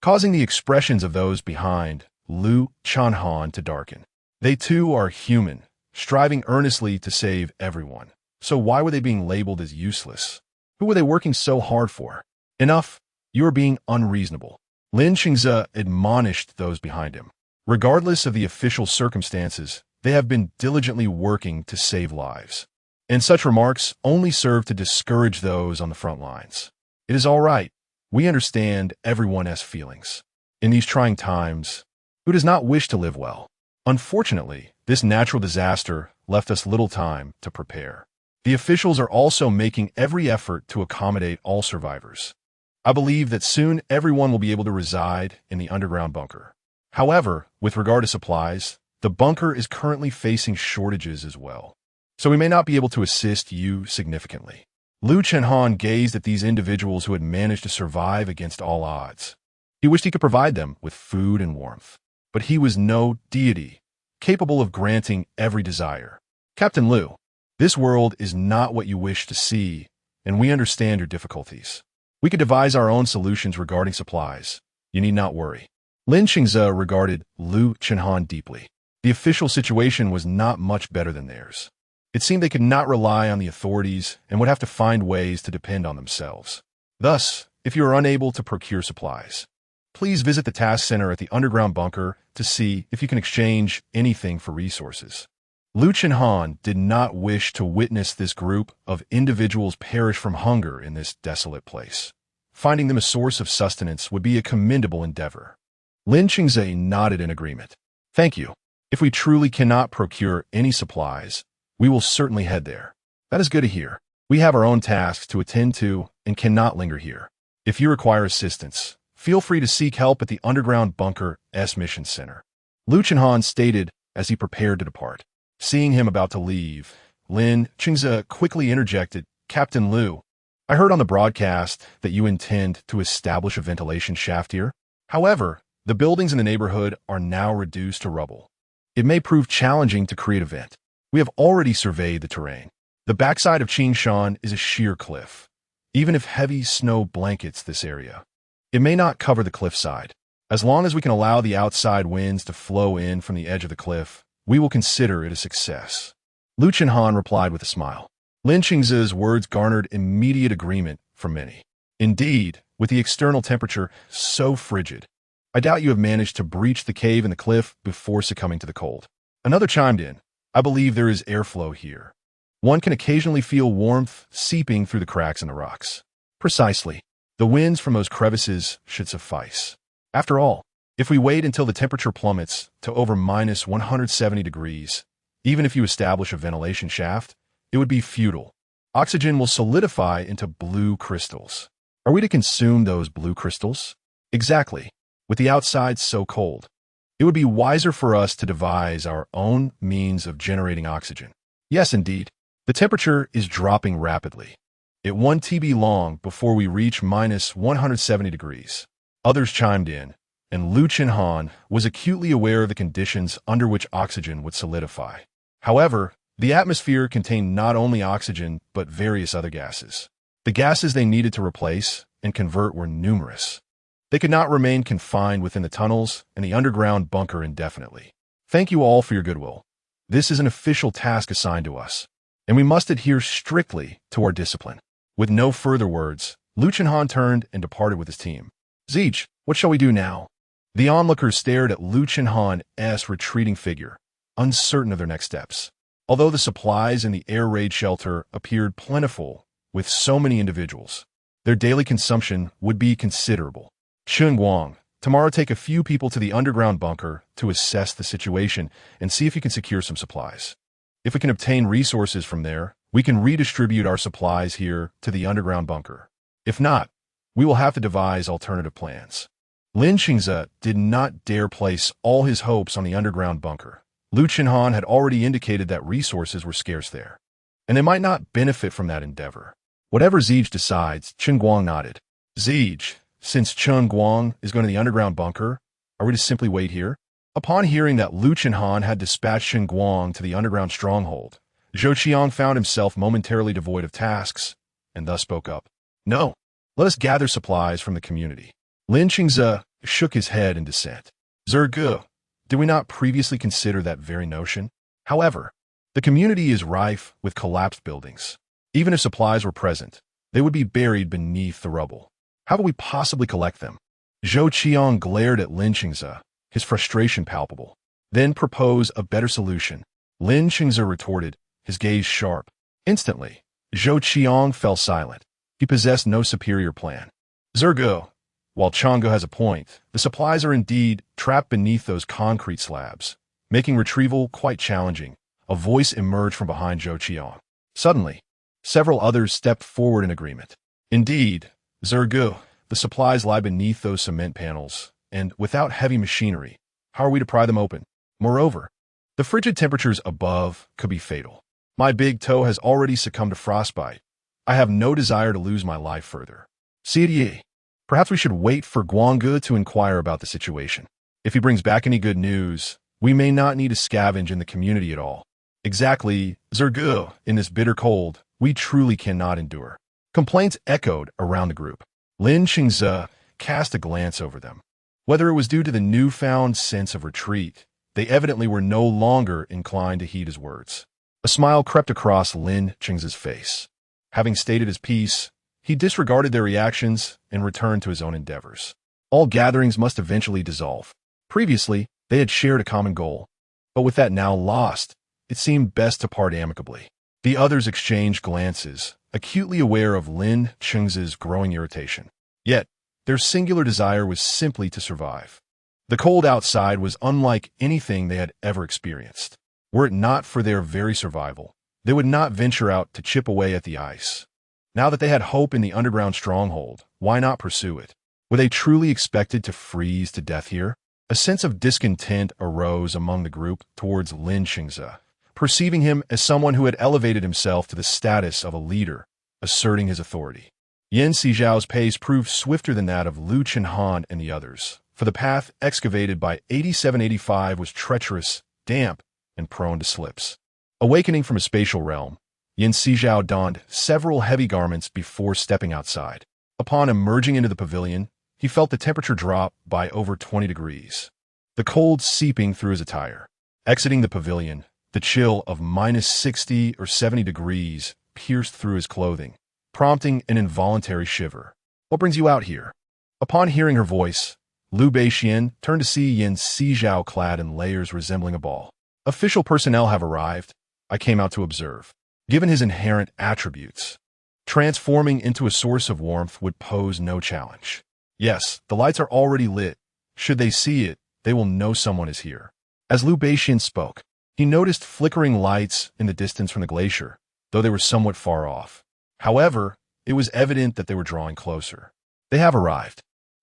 causing the expressions of those behind Liu Chenhan to darken. They too are human, striving earnestly to save everyone. So why were they being labeled as useless? Who were they working so hard for? Enough, you are being unreasonable. Lin Qingze admonished those behind him. Regardless of the official circumstances, they have been diligently working to save lives. And such remarks only serve to discourage those on the front lines. It is all right. We understand everyone has feelings. In these trying times, who does not wish to live well? Unfortunately, this natural disaster left us little time to prepare. The officials are also making every effort to accommodate all survivors. I believe that soon everyone will be able to reside in the underground bunker. However, with regard to supplies, the bunker is currently facing shortages as well, so we may not be able to assist you significantly. Liu Chenhan gazed at these individuals who had managed to survive against all odds. He wished he could provide them with food and warmth, but he was no deity, capable of granting every desire. Captain Liu, this world is not what you wish to see, and we understand your difficulties. We could devise our own solutions regarding supplies. You need not worry. Lin Qingze regarded Liu Chenhan deeply. The official situation was not much better than theirs. It seemed they could not rely on the authorities and would have to find ways to depend on themselves. Thus, if you are unable to procure supplies, please visit the task center at the underground bunker to see if you can exchange anything for resources. Liu Chenhan did not wish to witness this group of individuals perish from hunger in this desolate place. Finding them a source of sustenance would be a commendable endeavor. Lin Qingze nodded in agreement. Thank you. If we truly cannot procure any supplies, we will certainly head there. That is good to hear. We have our own tasks to attend to and cannot linger here. If you require assistance, feel free to seek help at the underground bunker's mission center. Liu Chenhan stated as he prepared to depart. Seeing him about to leave, Lin Qingze quickly interjected, Captain Liu, I heard on the broadcast that you intend to establish a ventilation shaft here. However, the buildings in the neighborhood are now reduced to rubble. It may prove challenging to create a vent. We have already surveyed the terrain. The backside of Qingshan is a sheer cliff. Even if heavy snow blankets this area, it may not cover the cliffside. As long as we can allow the outside winds to flow in from the edge of the cliff, we will consider it a success. Liu Chenhan replied with a smile. Lin Qingze's words garnered immediate agreement from many. Indeed, with the external temperature so frigid, I doubt you have managed to breach the cave in the cliff before succumbing to the cold. Another chimed in. I believe there is airflow here. One can occasionally feel warmth seeping through the cracks in the rocks. Precisely. The winds from those crevices should suffice. After all, if we wait until the temperature plummets to over -170 degrees, Even if you establish a ventilation shaft, it would be futile. Oxygen will solidify into blue crystals. Are we to consume those blue crystals? Exactly. With the outside so cold, it would be wiser for us to devise our own means of generating oxygen. Yes, indeed. The temperature is dropping rapidly. It 1 TB long before we reach minus 170 degrees. Others chimed in, and Lu Chenhan was acutely aware of the conditions under which oxygen would solidify. However, the atmosphere contained not only oxygen but various other gases. The gases they needed to replace and convert were numerous. They could not remain confined within the tunnels and the underground bunker indefinitely. Thank you all for your goodwill. This is an official task assigned to us, and we must adhere strictly to our discipline. With no further words, Lu Chenhan turned and departed with his team. Zeech, what shall we do now? The onlookers stared at Lu Chenhan's retreating figure, uncertain of their next steps. Although the supplies in the air raid shelter appeared plentiful with so many individuals, their daily consumption would be considerable. Cheng Guang, tomorrow take a few people to the underground bunker to assess the situation and see if you can secure some supplies. If we can obtain resources from there, we can redistribute our supplies here to the underground bunker. If not, we will have to devise alternative plans. Lin Qingze did not dare place all his hopes on the underground bunker. Lu Chenhan had already indicated that resources were scarce there, and they might not benefit from that endeavor. Whatever Zeech decides, Cheng Guang nodded. Zeech, since Cheng Guang is going to the underground bunker, are we to simply wait here? Upon hearing that Lu Chenhan had dispatched Cheng Guang to the underground stronghold, Zhou Qiang found himself momentarily devoid of tasks, and thus spoke up. No, let us gather supplies from the community. Lin Qingze shook his head in dissent. Zergu, did we not previously consider that very notion? However, the community is rife with collapsed buildings. Even if supplies were present, they would be buried beneath the rubble. How could we possibly collect them? Zhou Qiang glared at Lin Qingze, his frustration palpable, then proposed a better solution. Lin Qingze retorted, his gaze sharp. Instantly, Zhou Qiang fell silent. He possessed no superior plan. Zergu, while Chang'e has a point, the supplies are indeed trapped beneath those concrete slabs, making retrieval quite challenging. A voice emerged from behind Zhou Qiang. Suddenly, several others stepped forward in agreement. Indeed, Zergu, the supplies lie beneath those cement panels, and without heavy machinery, how are we to pry them open? Moreover, the frigid temperatures above could be fatal. My big toe has already succumbed to frostbite. I have no desire to lose my life further. Siyi, perhaps we should wait for Guangge to inquire about the situation. If he brings back any good news, we may not need to scavenge in the community at all. Exactly, Zergu, in this bitter cold, we truly cannot endure. Complaints echoed around the group. Lin Qingze cast a glance over them. Whether it was due to the newfound sense of retreat, they evidently were no longer inclined to heed his words. A smile crept across Lin Qingze's face. Having stated his piece, he disregarded their reactions and returned to his own endeavors. All gatherings must eventually dissolve. Previously, they had shared a common goal, but with that now lost, it seemed best to part amicably. The others exchanged glances, acutely aware of Lin Qingze's growing irritation. Yet, their singular desire was simply to survive. The cold outside was unlike anything they had ever experienced. Were it not for their very survival, they would not venture out to chip away at the ice. Now that they had hope in the underground stronghold, why not pursue it? Were they truly expected to freeze to death here? A sense of discontent arose among the group towards Lin Qingze, perceiving him as someone who had elevated himself to the status of a leader, asserting his authority. Yan Sizhao's pace proved swifter than that of Lu Chenhan and the others, for the path excavated by 8785 was treacherous, damp, and prone to slips. Awakening from a spatial realm, Yan Sizhao donned several heavy garments before stepping outside. Upon emerging into the pavilion, he felt the temperature drop by over 20 degrees, the cold seeping through his attire. Exiting the pavilion, the chill of minus 60 or 70 degrees pierced through his clothing, prompting an involuntary shiver. What brings you out here? Upon hearing her voice, Liu Beixian turned to see Yan Sizhao clad in layers resembling a ball. Official personnel have arrived. I came out to observe. Given his inherent attributes, transforming into a source of warmth would pose no challenge. Yes, the lights are already lit. Should they see it, they will know someone is here. As Liu Beixian spoke, He noticed flickering lights in the distance from the glacier, though they were somewhat far off. However, it was evident that they were drawing closer. They have arrived.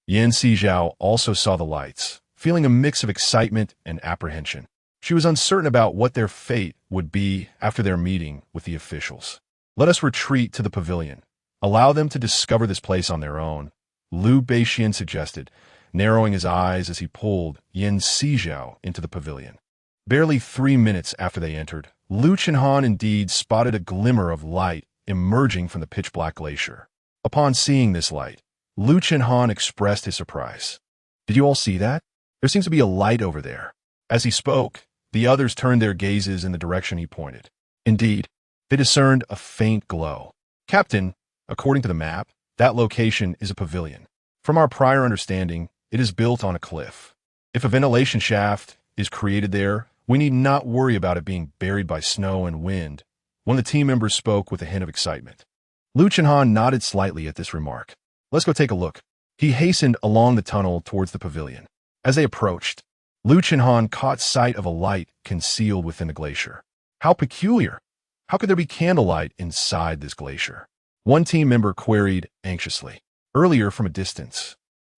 Sizhao also saw the lights, feeling a mix of excitement and apprehension. She was uncertain about what their fate would be after their meeting with the officials. Let us retreat to the pavilion. Allow them to discover this place on their own, Baxin suggested, narrowing his eyes as he pulled Sizhao into the pavilion. Barely 3 minutes after they entered, Han indeed spotted a glimmer of light emerging from the pitch-black glacier. Upon seeing this light, Han expressed his surprise. "Did you all see that? There seems to be a light over there." As he spoke, the others turned their gazes in the direction he pointed. Indeed, they discerned a faint glow. "Captain, according to the map, that location is a pavilion. From our prior understanding, it is built on a cliff. If a ventilation shaft is created there, we need not worry about it being buried by snow and wind." One of the team members spoke with a hint of excitement. Han nodded slightly at this remark. "Let's go take a look." He hastened along the tunnel towards the pavilion. As they approached, Han caught sight of a light concealed within the glacier. "How peculiar! How could there be candlelight inside this glacier?" One team member queried anxiously. Earlier, from a distance,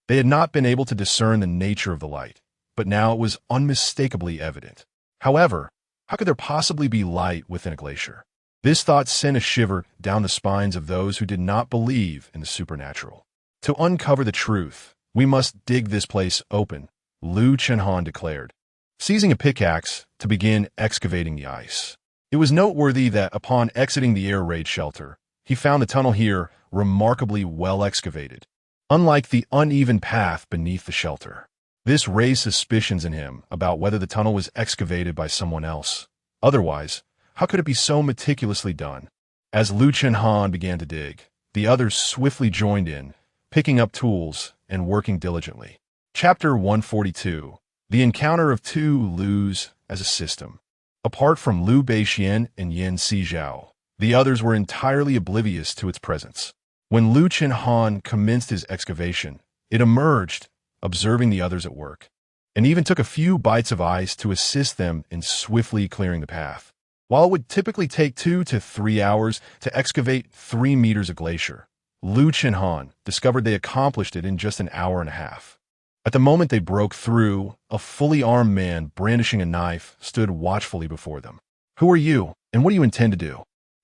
they had not been able to discern the nature of the light, but now it was unmistakably evident. However, how could there possibly be light within a glacier? This thought sent a shiver down the spines of those who did not believe in the supernatural. "To uncover the truth, we must dig this place open," Han declared, seizing a pickaxe to begin excavating the ice. It was noteworthy that upon exiting the air raid shelter, he found the tunnel here remarkably well excavated, unlike the uneven path beneath the shelter. This raised suspicions in him about whether the tunnel was excavated by someone else. Otherwise, how could it be so meticulously done? As Han began to dig, the others swiftly joined in, picking up tools and working diligently. Chapter 142. The Encounter of Two Lus as a System. Apart from Baxin and Sizhao, the others were entirely oblivious to its presence. When Han commenced his excavation, it emerged, observing the others at work, and even took a few bites of ice to assist them in swiftly clearing the path. While it would typically take 2 to 3 hours to excavate 3 meters of glacier, Han discovered they accomplished it in just an hour and a half. At the moment they broke through, a fully armed man brandishing a knife stood watchfully before them. "Who are you, and what do you intend to do?"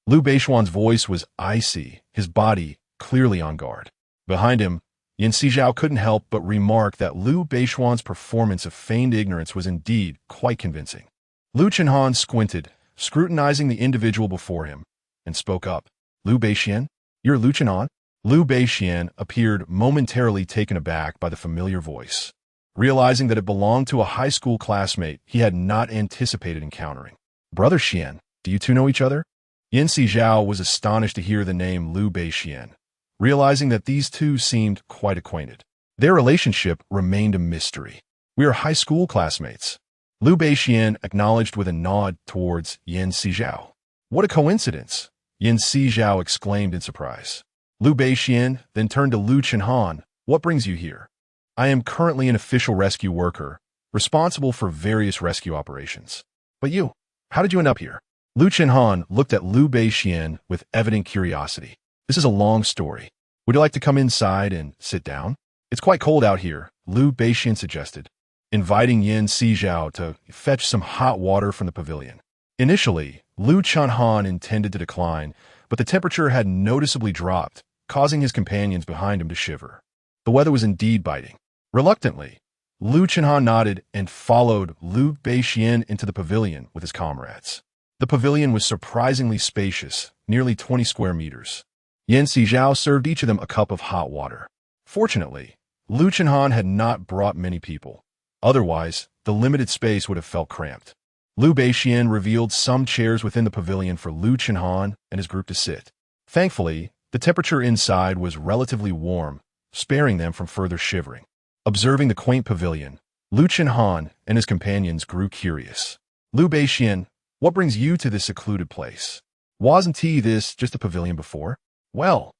Baxin's voice was icy, his body clearly on guard. Behind him, Sizhao couldn't help but remark that Baxin's performance of feigned ignorance was indeed quite convincing. Han squinted, scrutinizing the individual before him, and spoke up. "Baxin? You're Han?" Baxin appeared momentarily taken aback by the familiar voice. Realizing that it belonged to a high school classmate he had not anticipated encountering. "Brother Xian, do you two know each other?" Sizhao was astonished to hear the name Baxin, realizing that these two seemed quite acquainted. Their relationship remained a mystery. "We are high school classmates," Baxin acknowledged with a nod towards Sizhao. "What a coincidence!" Sizhao exclaimed in surprise. Baxin then turned to Han. "What brings you here?" "I am currently an official rescue worker, responsible for various rescue operations." "But you, how did you end up here?" Han looked at Baxin with evident curiosity. "This is a long story. Would you like to come inside and sit down?" "It's quite cold out here," Baxin suggested, inviting Sizhao to fetch some hot water from the pavilion. Initially, Han intended to decline, but the temperature had noticeably dropped, causing his companions behind him to shiver. The weather was indeed biting. Reluctantly, Han nodded and followed Baxin into the pavilion with his comrades. The pavilion was surprisingly spacious, nearly 20 square meters. Sizhao served each of them a cup of hot water. Fortunately, Han had not brought many people. Otherwise, the limited space would have felt cramped. Baxin revealed some chairs within the pavilion for Han and his group to sit. Thankfully, the temperature inside was relatively warm, sparing them from further shivering. Observing the quaint pavilion, Han and his companions grew curious. "Baxin, what brings you to this secluded place? Wasn't this just a pavilion before?" "Well,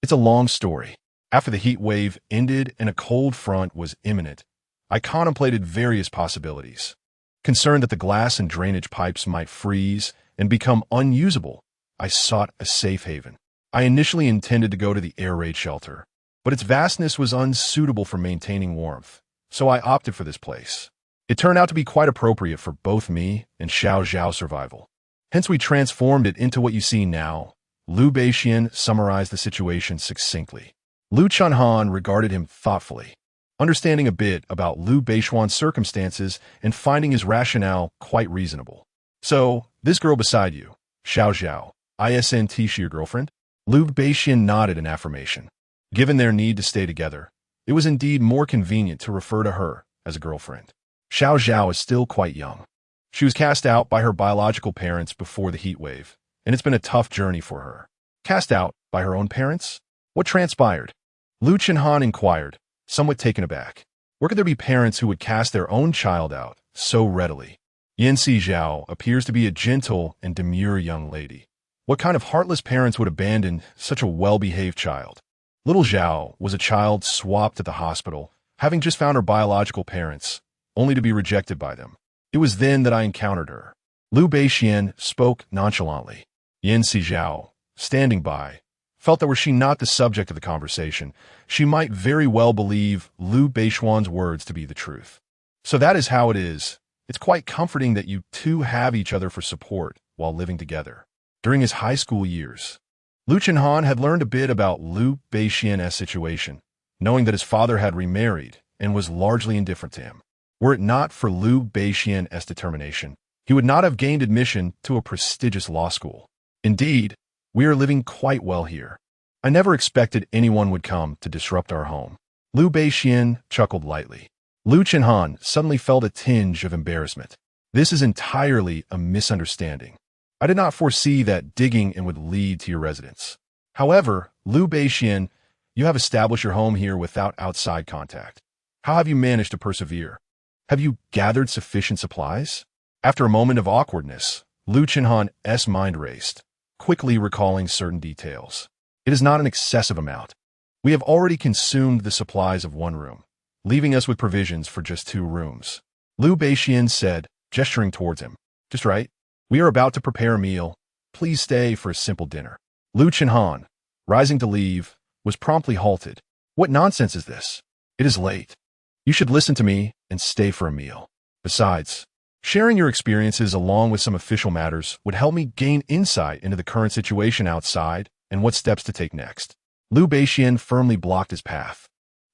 it's a long story. After the heat wave ended and a cold front was imminent, I contemplated various possibilities. Concerned that the glass and drainage pipes might freeze and become unusable, I sought a safe haven. I initially intended to go to the air raid shelter, but its vastness was unsuitable for maintaining warmth, so I opted for this place. It turned out to be quite appropriate for both me and Xiao's survival. Hence we transformed it into what you see now. Liu Beixian summarized the situation succinctly. Liu Chunhan regarded him thoughtfully, understanding a bit about Liu Beixian's circumstances and finding his rationale quite reasonable. So, this girl beside you, Xiao, isn't she your girlfriend? Liu Beixian nodded in affirmation. Given their need to stay together, it was indeed more convenient to refer to her as a girlfriend. Xiao is still quite young. She was cast out by her biological parents before the heat wave, and it's been a tough journey for her. Cast out by her own parents? What transpired? Liu Chenhan inquired, somewhat taken aback. Where could there be parents who would cast their own child out so readily? Yan Sizhao appears to be a gentle and demure young lady. What kind of heartless parents would abandon such a well-behaved child? Little Zhao was a child swapped at the hospital, having just found her biological parents, only to be rejected by them. It was then that I encountered her. Liu Beixian spoke nonchalantly. Yan Sizhao, standing by, felt that were she not the subject of the conversation, she might very well believe Liu Beixian's words to be the truth. So that is how it is. It's quite comforting that you two have each other for support while living together. During his high school years, Liu Chenhan had learned a bit about Liu Beixian's situation, knowing that his father had remarried and was largely indifferent to him. Were it not for Liu Beixian's determination, he would not have gained admission to a prestigious law school. Indeed, we are living quite well here. I never expected anyone would come to disrupt our home. Liu Beixian chuckled lightly. Liu Chenhan suddenly felt a tinge of embarrassment. This is entirely a misunderstanding. I did not foresee that digging in would lead to your residence. However, Liu Beixian, you have established your home here without outside contact. How have you managed to persevere? Have you gathered sufficient supplies? After a moment of awkwardness, Liu Chenhan's mind raced, quickly recalling certain details. It is not an excessive amount. We have already consumed the supplies of one room, leaving us with provisions for just 2 rooms. Liu Beixian said, gesturing towards him. Just right. We are about to prepare a meal. Please stay for a simple dinner. Liu Chenhan, rising to leave, was promptly halted. What nonsense is this? It is late. You should listen to me and stay for a meal. Besides, sharing your experiences along with some official matters would help me gain insight into the current situation outside and what steps to take next. Liu Beixian firmly blocked his path.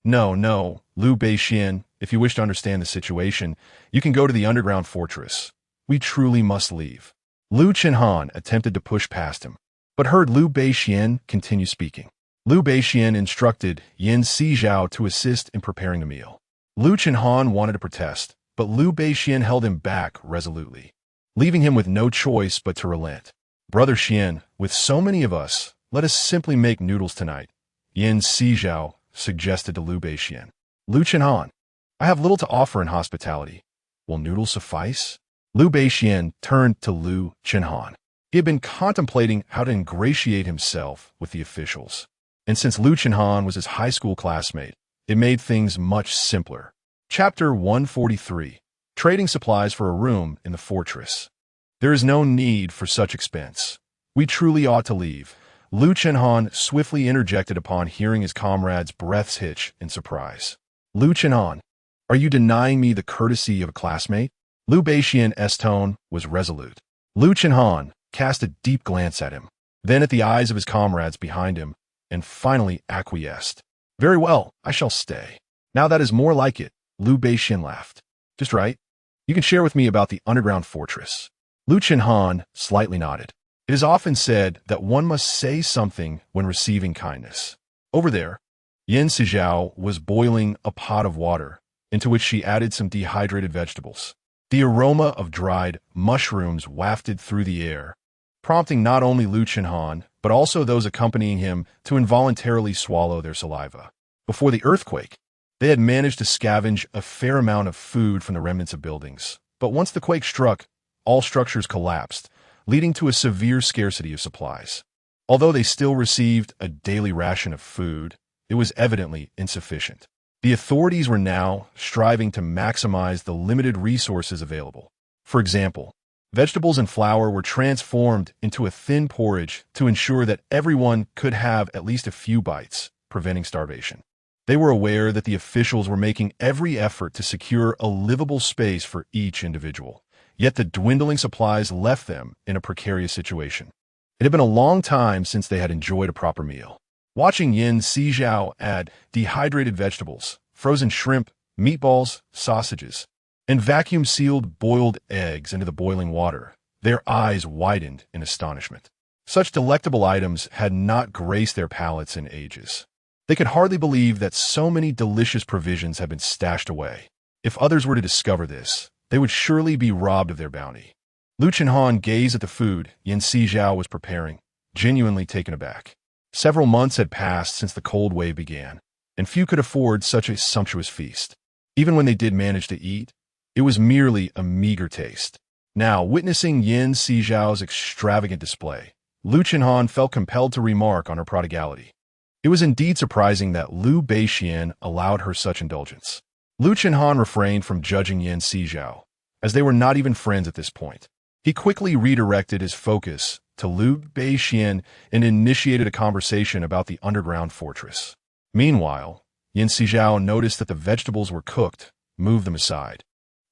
No, Liu Beixian, if you wish to understand the situation, you can go to the underground fortress. We truly must leave. Liu Chenhan attempted to push past him, but heard Liu Beixian continue speaking. Liu Beixian instructed Yan Sizhao to assist in preparing the meal. Liu Chenhan wanted to protest, but Liu Beixian held him back resolutely, leaving him with no choice but to relent. Brother Xian, with so many of us, let us simply make noodles tonight, Yan Sizhao suggested to Liu Beixian. Liu Chenhan, I have little to offer in hospitality. Will noodles suffice? Liu Beixian turned to Liu Chenhan. He had been contemplating how to ingratiate himself with the officials, and since Liu Chenhan was his high school classmate, it made things much simpler. Chapter 143. Trading supplies for a room in the fortress. There is no need for such expense. We truly ought to leave. Liu Chenhan swiftly interjected upon hearing his comrade's breaths hitch in surprise. Liu Chenhan, are you denying me the courtesy of a classmate? Liu Beixian's tone was resolute. Liu Chenhan cast a deep glance at him, then at the eyes of his comrades behind him, and finally acquiesced. Very well, I shall stay. Now that is more like it, Liu Beixian laughed. Just right. You can share with me about the underground fortress. Liu Chenhan slightly nodded. It is often said that one must say something when receiving kindness. Over there, Yan Sizhao was boiling a pot of water, into which she added some dehydrated vegetables. The aroma of dried mushrooms wafted through the air, prompting not only Liu Chenhan, but also those accompanying him to involuntarily swallow their saliva. Before the earthquake, they had managed to scavenge a fair amount of food from the remnants of buildings. But once the quake struck, all structures collapsed, leading to a severe scarcity of supplies. Although they still received a daily ration of food, it was evidently insufficient. The authorities were now striving to maximize the limited resources available. For example, vegetables and flour were transformed into a thin porridge to ensure that everyone could have at least a few bites, preventing starvation. They were aware that the officials were making every effort to secure a livable space for each individual, yet the dwindling supplies left them in a precarious situation. It had been a long time since they had enjoyed a proper meal. Watching Sizhao add dehydrated vegetables, frozen shrimp, meatballs, sausages, and vacuum-sealed boiled eggs into the boiling water, their eyes widened in astonishment. Such delectable items had not graced their palates in ages. They could hardly believe that so many delicious provisions had been stashed away. If others were to discover this, they would surely be robbed of their bounty. Lu Chenhan gazed at the food Sizhao was preparing, genuinely taken aback. Several months had passed since the cold wave began, and few could afford such a sumptuous feast. Even when they did manage to eat, it was merely a meager taste. Now, witnessing Sizhao's extravagant display, Lu Chenhan felt compelled to remark on her prodigality. It was indeed surprising that Liu Beixian allowed her such indulgence. Lu Chenhan refrained from judging Sizhao, as they were not even friends at this point. He quickly redirected his focus to Liu Beixian and initiated a conversation about the underground fortress. Meanwhile, Sizhao noticed that the vegetables were cooked, moved them aside,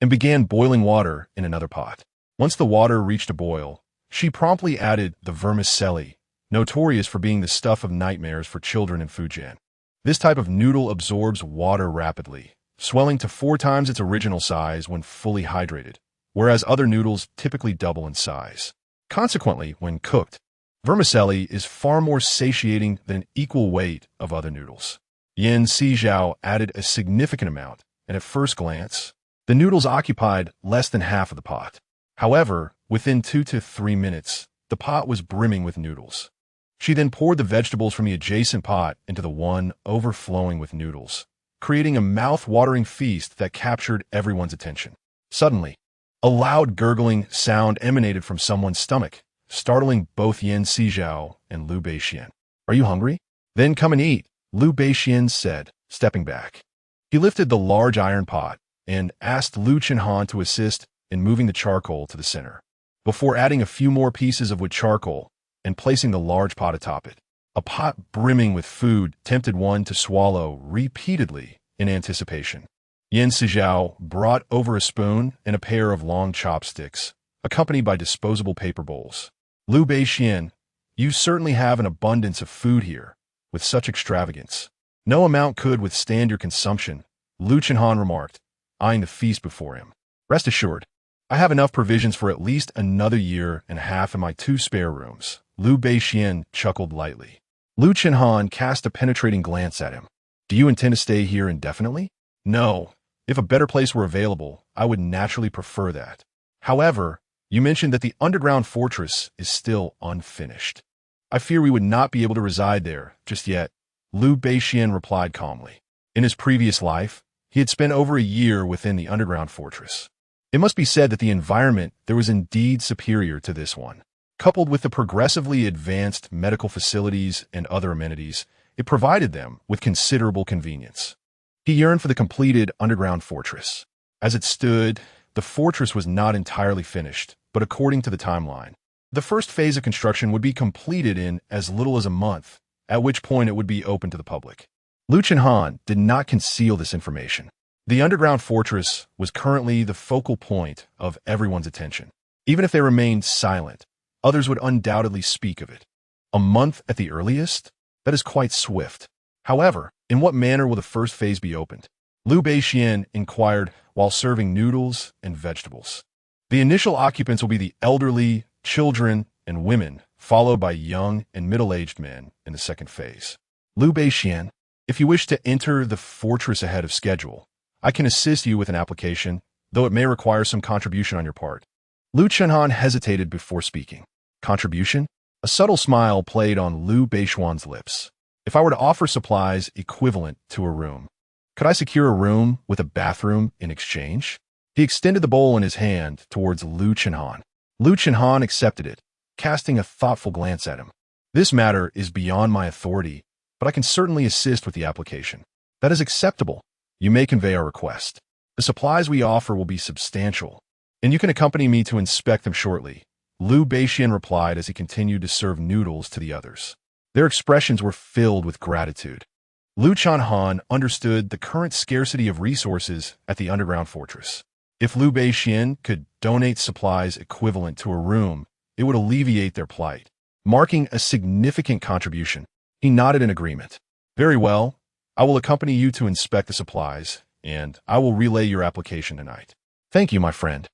and began boiling water in another pot. Once the water reached a boil, she promptly added the vermicelli, notorious for being the stuff of nightmares for children in Fujian. This type of noodle absorbs water rapidly, swelling to 4 times its original size when fully hydrated, whereas other noodles typically double in size. Consequently, when cooked, vermicelli is far more satiating than an equal weight of other noodles. Sizhao added a significant amount, and at first glance, the noodles occupied less than half of the pot. However, within 2 to 3 minutes, the pot was brimming with noodles. She then poured the vegetables from the adjacent pot into the one overflowing with noodles, creating a mouth-watering feast that captured everyone's attention. Suddenly, a loud gurgling sound emanated from someone's stomach, startling both Sizhao and Liu Beixian. "Are you hungry? Then come and eat," Liu Beixian said, stepping back. He lifted the large iron pot and asked Lu Chenhan to assist in moving the charcoal to the center. Before adding a few more pieces of wood charcoal and placing the large pot atop it, a pot brimming with food tempted one to swallow repeatedly in anticipation. Sizhao brought over a spoon and a pair of long chopsticks, accompanied by disposable paper bowls. "Liu Beixian, you certainly have an abundance of food here, with such extravagance. No amount could withstand your consumption," Lu Chenhan remarked, eyeing the feast before him. "Rest assured, I have enough provisions for at least another year and a half in my 2 spare rooms." Liu Beixian chuckled lightly. Lu Chenhan cast a penetrating glance at him. "Do you intend to stay here indefinitely?" "No. If a better place were available, I would naturally prefer that. However, you mentioned that the underground fortress is still unfinished. I fear we would not be able to reside there just yet," Liu Beixian replied calmly. In his previous life, he had spent over a year within the underground fortress. It must be said that the environment there was indeed superior to this one. Coupled with the progressively advanced medical facilities and other amenities, it provided them with considerable convenience. He yearned for the completed underground fortress. As it stood, the fortress was not entirely finished, but according to the timeline, the first phase of construction would be completed in as little as a month, at which point it would be open to the public. Lu Chenhan did not conceal this information. The underground fortress was currently the focal point of everyone's attention. Even if they remained silent, others would undoubtedly speak of it. A month at the earliest? That is quite swift. However, in what manner will the first phase be opened? Liu Beixian inquired while serving noodles and vegetables. The initial occupants will be the elderly, children, and women, followed by young and middle-aged men in the second phase. Liu Beixian, if you wish to enter the fortress ahead of schedule, I can assist you with an application, though it may require some contribution on your part. Lu Chenhan hesitated before speaking. Contribution? A subtle smile played on Liu Beixian's lips. If I were to offer supplies equivalent to a room, could I secure a room with a bathroom in exchange? He extended the bowl in his hand towards Lu Chenhan. Lu Chenhan accepted it, casting a thoughtful glance at him. This matter is beyond my authority, but I can certainly assist with the application. That is acceptable. You may convey our request. The supplies we offer will be substantial, And you can accompany me to inspect them shortly, Liu Beixian replied as he continued to serve noodles to the others. Their expressions were filled with gratitude. Liu Chanhan understood the current scarcity of resources at the underground fortress. If Liu Beixian could donate supplies equivalent to a room, it would alleviate their plight, marking a significant contribution. He nodded in agreement. Very well, I will accompany you to inspect the supplies, and I will relay your application tonight. Thank you, my friend.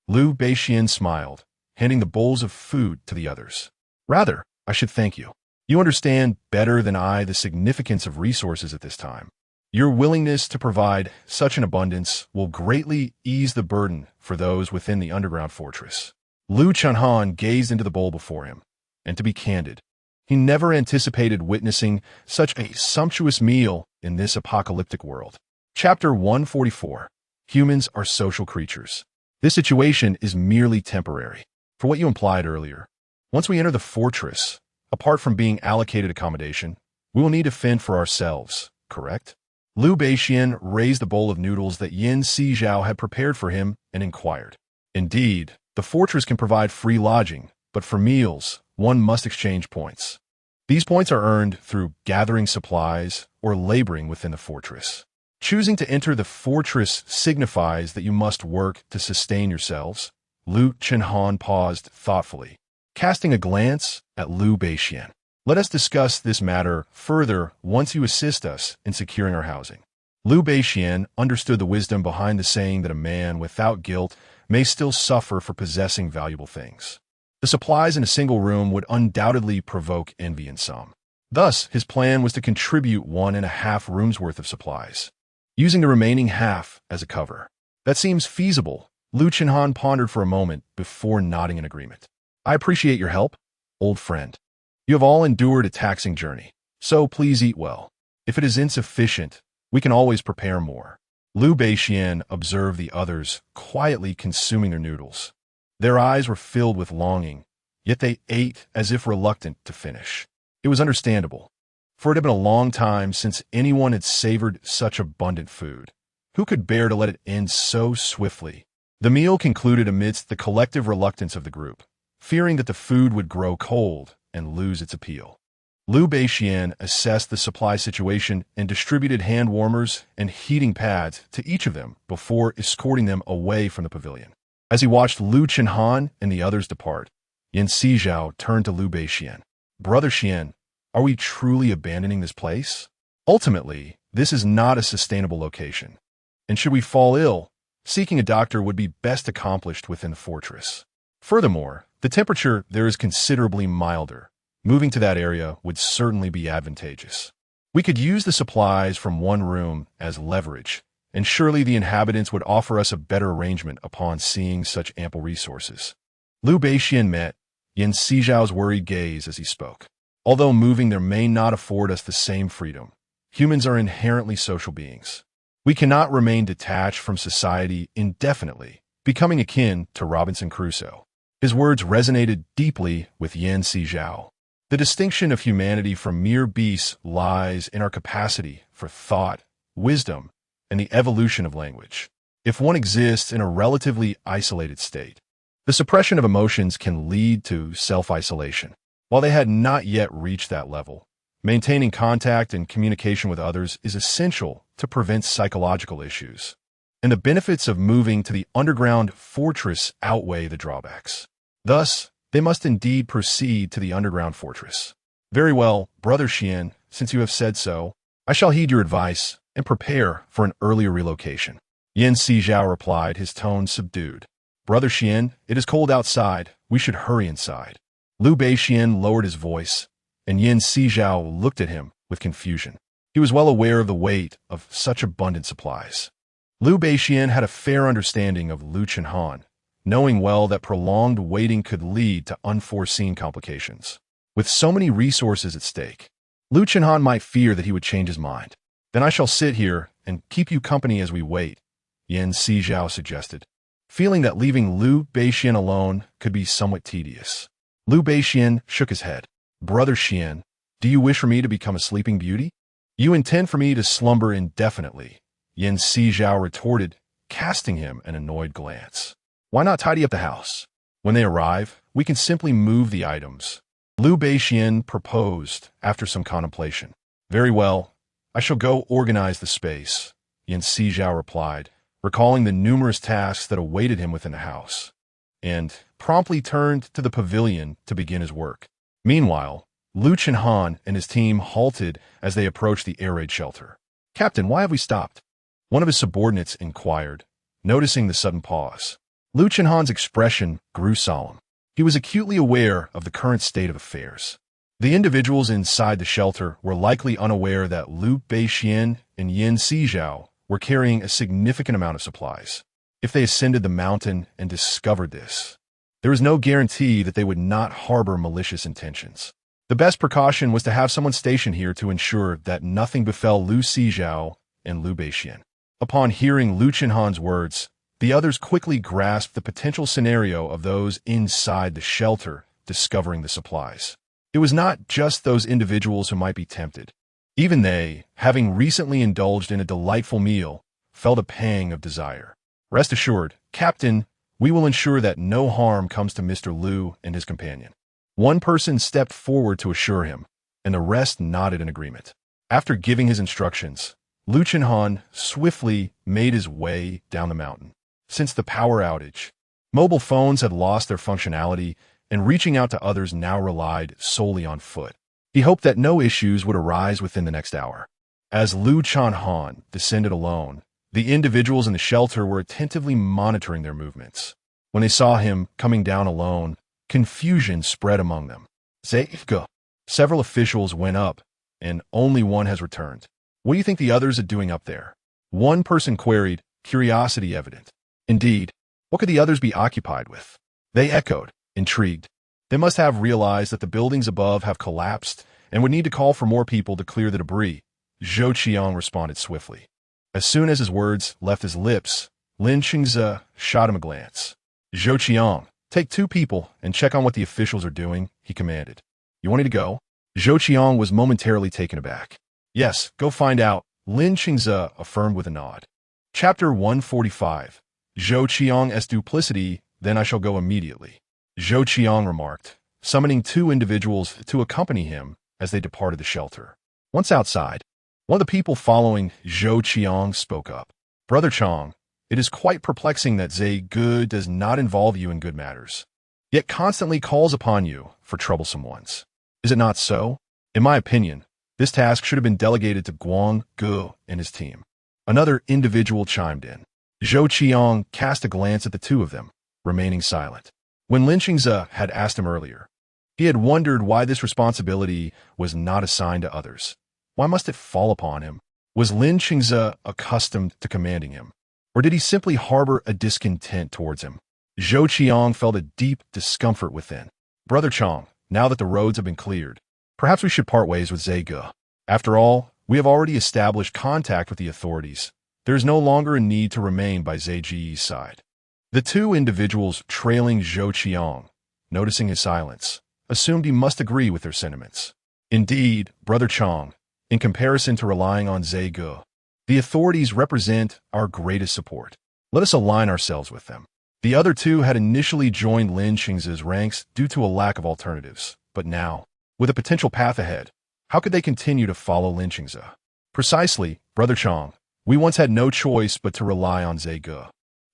Liu Beixian smiled, handing the bowls of food to the others. Rather, I should thank you. You understand better than I the significance of resources at this time. Your willingness to provide such an abundance will greatly ease the burden for those within the underground fortress. Liu Chanhan gazed into the bowl before him, and to be candid, he never anticipated witnessing such a sumptuous meal in this apocalyptic world. Chapter 144. Humans are social creatures. This situation is merely temporary. For what you implied earlier, once we enter the fortress, apart from being allocated accommodation, we will need to fend for ourselves, correct? Liu Beixian raised the bowl of noodles that Sizhao had prepared for him and inquired. Indeed, the fortress can provide free lodging, but for meals, one must exchange points. These points are earned through gathering supplies or laboring within the fortress. Choosing to enter the fortress signifies that you must work to sustain yourselves. Liu Chanhan paused thoughtfully, casting a glance at Liu Beixian. Let us discuss this matter further once you assist us in securing our housing. Liu Beixian understood the wisdom behind the saying that a man without guilt may still suffer for possessing valuable things. The supplies in a single room would undoubtedly provoke envy in some. Thus, his plan was to contribute 1.5 rooms worth of supplies, using the remaining half as a cover. That seems feasible. Liu Chanhan pondered for a moment before nodding in agreement. I appreciate your help, old friend. You have all endured a taxing journey, so please eat well. If it is insufficient, we can always prepare more. Liu Beixian observed the others quietly consuming their noodles. Their eyes were filled with longing, yet they ate as if reluctant to finish. It was understandable, for it had been a long time since anyone had savored such abundant food. Who could bear to let it end so swiftly? The meal concluded amidst the collective reluctance of the group, fearing that the food would grow cold and lose its appeal. Liu Beixian assessed the supply situation and distributed hand warmers and heating pads to each of them before escorting them away from the pavilion. As he watched Liu Chanhan and the others depart, Sizhao turned to Liu Beixian. Brother Xian, are we truly abandoning this place? Ultimately, this is not a sustainable location, and should we fall ill, seeking a doctor would be best accomplished within the fortress. Furthermore, the temperature there is considerably milder. Moving to that area would certainly be advantageous. We could use the supplies from one room as leverage, and surely the inhabitants would offer us a better arrangement upon seeing such ample resources. Liu Beixian met Sizhao's worried gaze as he spoke. Although moving there may not afford us the same freedom, humans are inherently social beings. We cannot remain detached from society indefinitely, becoming akin to Robinson Crusoe. His words resonated deeply with Sizhao. The distinction of humanity from mere beasts lies in our capacity for thought, wisdom, and the evolution of language. If one exists in a relatively isolated state, the suppression of emotions can lead to self-isolation. While they had not yet reached that level, maintaining contact and communication with others is essential to prevent psychological issues. And the benefits of moving to the underground fortress outweigh the drawbacks. Thus, they must indeed proceed to the underground fortress. Very well, Brother Xian, since you have said so, I shall heed your advice and prepare for an earlier relocation. Sizhao replied, his tone subdued. Brother Xian, it is cold outside. We should hurry inside. Liu Beixian lowered his voice, and Sizhao looked at him with confusion. He was well aware of the weight of such abundant supplies. Liu Beixian had a fair understanding of Liu Chanhan, knowing well that prolonged waiting could lead to unforeseen complications. With so many resources at stake, Liu Chanhan might fear that he would change his mind. Then I shall sit here and keep you company as we wait, Sizhao suggested, feeling that leaving Liu Beixian alone could be somewhat tedious. Liu Beixian shook his head. Brother Xian, do you wish for me to become a sleeping beauty? You intend for me to slumber indefinitely, Sizhao retorted, casting him an annoyed glance. Why not tidy up the house? When they arrive, we can simply move the items. Liu Beixian proposed after some contemplation. Very well, I shall go organize the space, Sizhao replied, recalling the numerous tasks that awaited him within the house, and promptly turned to the pavilion to begin his work. Meanwhile, Liu Chenhan and his team halted as they approached the air raid shelter. Captain, why have we stopped? One of his subordinates inquired, noticing the sudden pause. Liu Chenhan's expression grew solemn. He was acutely aware of the current state of affairs. The individuals inside the shelter were likely unaware that Liu Beixian and Sizhao were carrying a significant amount of supplies. If they ascended the mountain and discovered this, there was no guarantee that they would not harbor malicious intentions. The best precaution was to have someone stationed here to ensure that nothing befell Liu Sizhao and Liu Beixian. Upon hearing Liu Chenhan's words, the others quickly grasped the potential scenario of those inside the shelter discovering the supplies. It was not just those individuals who might be tempted. Even they, having recently indulged in a delightful meal, felt a pang of desire. Rest assured, Captain, we will ensure that no harm comes to Mr. Liu and his companion. One person stepped forward to assure him, and the rest nodded in agreement. After giving his instructions, Liu Chenhan swiftly made his way down the mountain. Since the power outage, mobile phones had lost their functionality, and reaching out to others now relied solely on foot. He hoped that no issues would arise within the next hour. As Liu Chenhan descended alone, the individuals in the shelter were attentively monitoring their movements. When they saw him coming down alone, confusion spread among them. Zaiga. Several officials went up, and only one has returned. What do you think the others are doing up there? One person queried, curiosity evident. Indeed, what could the others be occupied with? They echoed, intrigued. They must have realized that the buildings above have collapsed and would need to call for more people to clear the debris. Zhou Qiang responded swiftly. As soon as his words left his lips, Lin Qingze shot him a glance. Zhou Qiang, take 2 people and check on what the officials are doing, he commanded. You want me to go? Zhou Qiang was momentarily taken aback. Yes, go find out, Lin Qingze affirmed with a nod. Chapter 145. Zhou Qiang's duplicity, then I shall go immediately. Zhou Qiang remarked, summoning 2 individuals to accompany him as they departed the shelter. Once outside, one of the people following Zhou Qiang spoke up. Brother Chang, it is quite perplexing that Zaiga does not involve you in good matters, yet constantly calls upon you for troublesome ones. Is it not so? In my opinion, this task should have been delegated to Guang Gu and his team. Another individual chimed in. Zhou Qiang cast a glance at the 2 of them, remaining silent. When Lin Qingze had asked him earlier, he had wondered why this responsibility was not assigned to others. Why must it fall upon him? Was Lin Qingze accustomed to commanding him? Or did he simply harbor a discontent towards him? Zhou Qiang felt a deep discomfort within. Brother Chang, now that the roads have been cleared, perhaps we should part ways with Zaiga. After all, we have already established contact with the authorities. There is no longer a need to remain by Zaiji's side. The 2 individuals trailing Zhou Qiang, noticing his silence, assumed he must agree with their sentiments. Indeed, Brother Chang, in comparison to relying on Zaiga, the authorities represent our greatest support. Let us align ourselves with them. The other 2 had initially joined Lin Qingze's ranks due to a lack of alternatives, but now, with a potential path ahead, how could they continue to follow Lin Qingze? Precisely, Brother Chang, we once had no choice but to rely on Zaiga.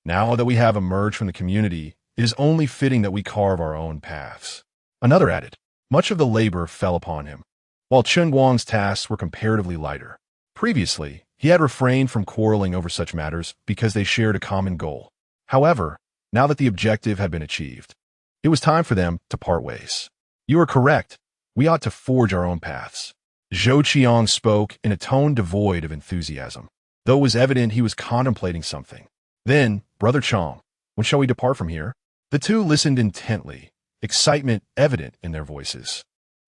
Now that we have emerged from the community, it is only fitting that we carve our own paths. Another added, much of the labor fell upon him, while Chen Guang's tasks were comparatively lighter. Previously, he had refrained from quarreling over such matters because they shared a common goal. However, now that the objective had been achieved, it was time for them to part ways. You are correct. We ought to forge our own paths. Zhou Qiang spoke in a tone devoid of enthusiasm, though it was evident he was contemplating something. Then, Brother Chang, when shall we depart from here? The 2 listened intently, excitement evident in their voices.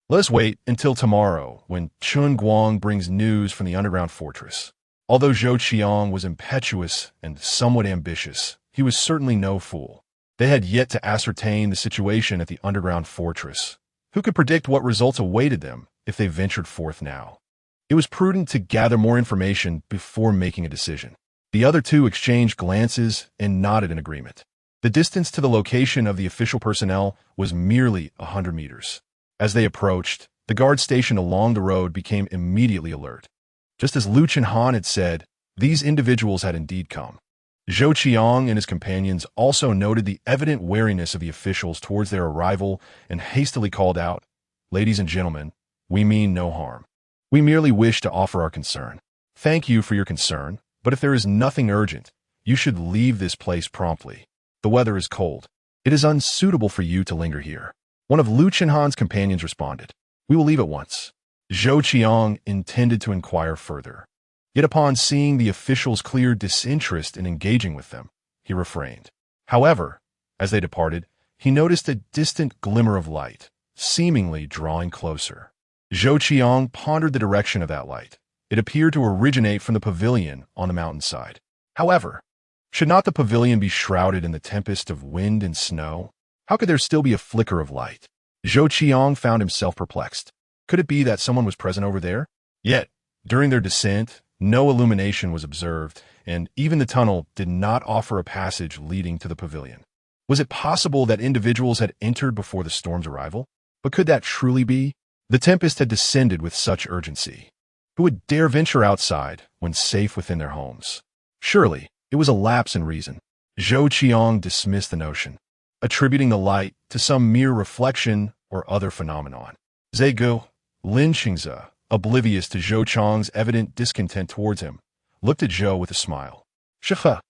Let us wait until tomorrow when Chun Guang brings news from the underground fortress. Although Zhou Qiang was impetuous and somewhat ambitious, he was certainly no fool. They had yet to ascertain the situation at the underground fortress. Who could predict what results awaited them if they ventured forth now? It was prudent to gather more information before making a decision. The other 2 exchanged glances and nodded in agreement. The distance to the location of the official personnel was merely 100 meters. As they approached, the guard stationed along the road became immediately alert. Just as Lu Chenhan had said, these individuals had indeed come. Zhou Qiang and his companions also noted the evident wariness of the officials towards their arrival and hastily called out, "Ladies and gentlemen, we mean no harm. We merely wish to offer our concern. Thank you for your concern, but if there is nothing urgent, you should leave this place promptly. The weather is cold. It is unsuitable for you to linger here." One of Lu Chenhan's companions responded, "We will leave at once." Zhou Qiang intended to inquire further. Yet upon seeing the officials' clear disinterest in engaging with them, he refrained. However, as they departed, he noticed a distant glimmer of light, seemingly drawing closer. Zhou Qiang pondered the direction of that light. It appeared to originate from the pavilion on the mountainside. However, should not the pavilion be shrouded in the tempest of wind and snow? How could there still be a flicker of light? Zhou Qiang found himself perplexed. Could it be that someone was present over there? Yet, during their descent, no illumination was observed, and even the tunnel did not offer a passage leading to the pavilion. Was it possible that individuals had entered before the storm's arrival? But could that truly be? The tempest had descended with such urgency. Who would dare venture outside when safe within their homes? Surely, it was a lapse in reason. Zhou Qiang dismissed the notion, attributing the light to some mere reflection or other phenomenon. Zhegu, Lin Qingze, oblivious to Zhou Qiang's evident discontent towards him, looked at Zhou with a smile. "Shihe,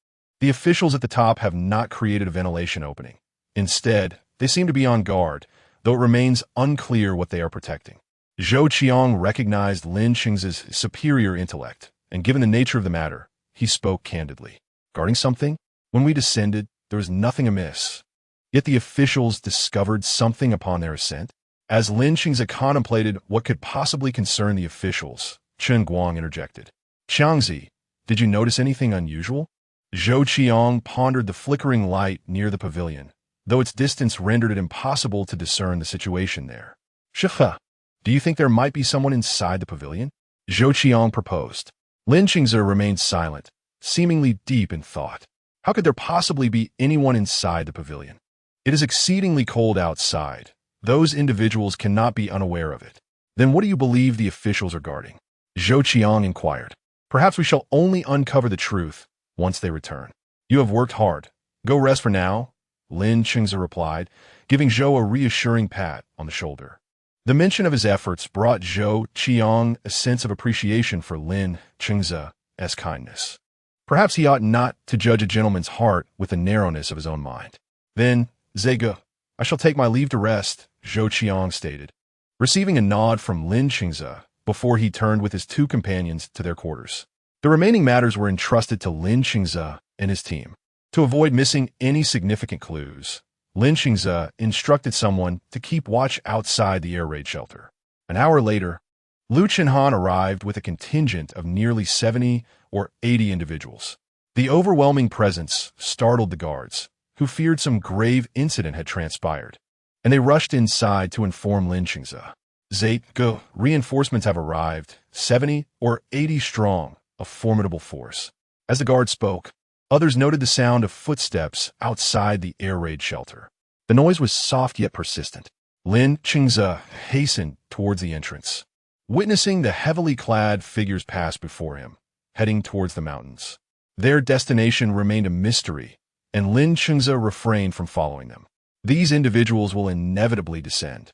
the officials at the top have not created a ventilation opening. Instead, they seem to be on guard, though it remains unclear what they are protecting." Zhou Qiang recognized Lin Qingze's superior intellect, and given the nature of the matter, he spoke candidly. "Guarding something? When we descended, there was nothing amiss." Yet the officials discovered something upon their ascent. As Lin Qingze contemplated what could possibly concern the officials, Chen Guang interjected. "Qiangzi, did you notice anything unusual?" Zhou Qiang pondered the flickering light near the pavilion, though its distance rendered it impossible to discern the situation there. "Shihe, do you think there might be someone inside the pavilion?" Zhou Qiang proposed. Lin Qingze remained silent, seemingly deep in thought. How could there possibly be anyone inside the pavilion? It is exceedingly cold outside. Those individuals cannot be unaware of it. Then what do you believe the officials are guarding? Zhou Qiang inquired. "Perhaps we shall only uncover the truth once they return. You have worked hard. Go rest for now," Lin Qingze replied, giving Zhou a reassuring pat on the shoulder. The mention of his efforts brought Zhou Qiang a sense of appreciation for Lin Qingze's kindness. Perhaps he ought not to judge a gentleman's heart with the narrowness of his own mind. "Then, Zhegu, I shall take my leave to rest," Zhou Qiang stated, receiving a nod from Lin Qingze before he turned with his two companions to their quarters. The remaining matters were entrusted to Lin Qingze and his team. To avoid missing any significant clues, Lin Qingze instructed someone to keep watch outside the air raid shelter. An hour later, Lu Chenhan arrived with a contingent of nearly 70 or 80 individuals. The overwhelming presence startled the guards, who feared some grave incident had transpired, and they rushed inside to inform Lin Qingze. "Zhegu, reinforcements have arrived, 70 or 80 strong, a formidable force." As the guard spoke, others noted the sound of footsteps outside the air raid shelter. The noise was soft yet persistent. Lin Qingze hastened towards the entrance, witnessing the heavily clad figures pass before him, heading towards the mountains. Their destination remained a mystery, and Lin Qingze refrained from following them. These individuals will inevitably descend.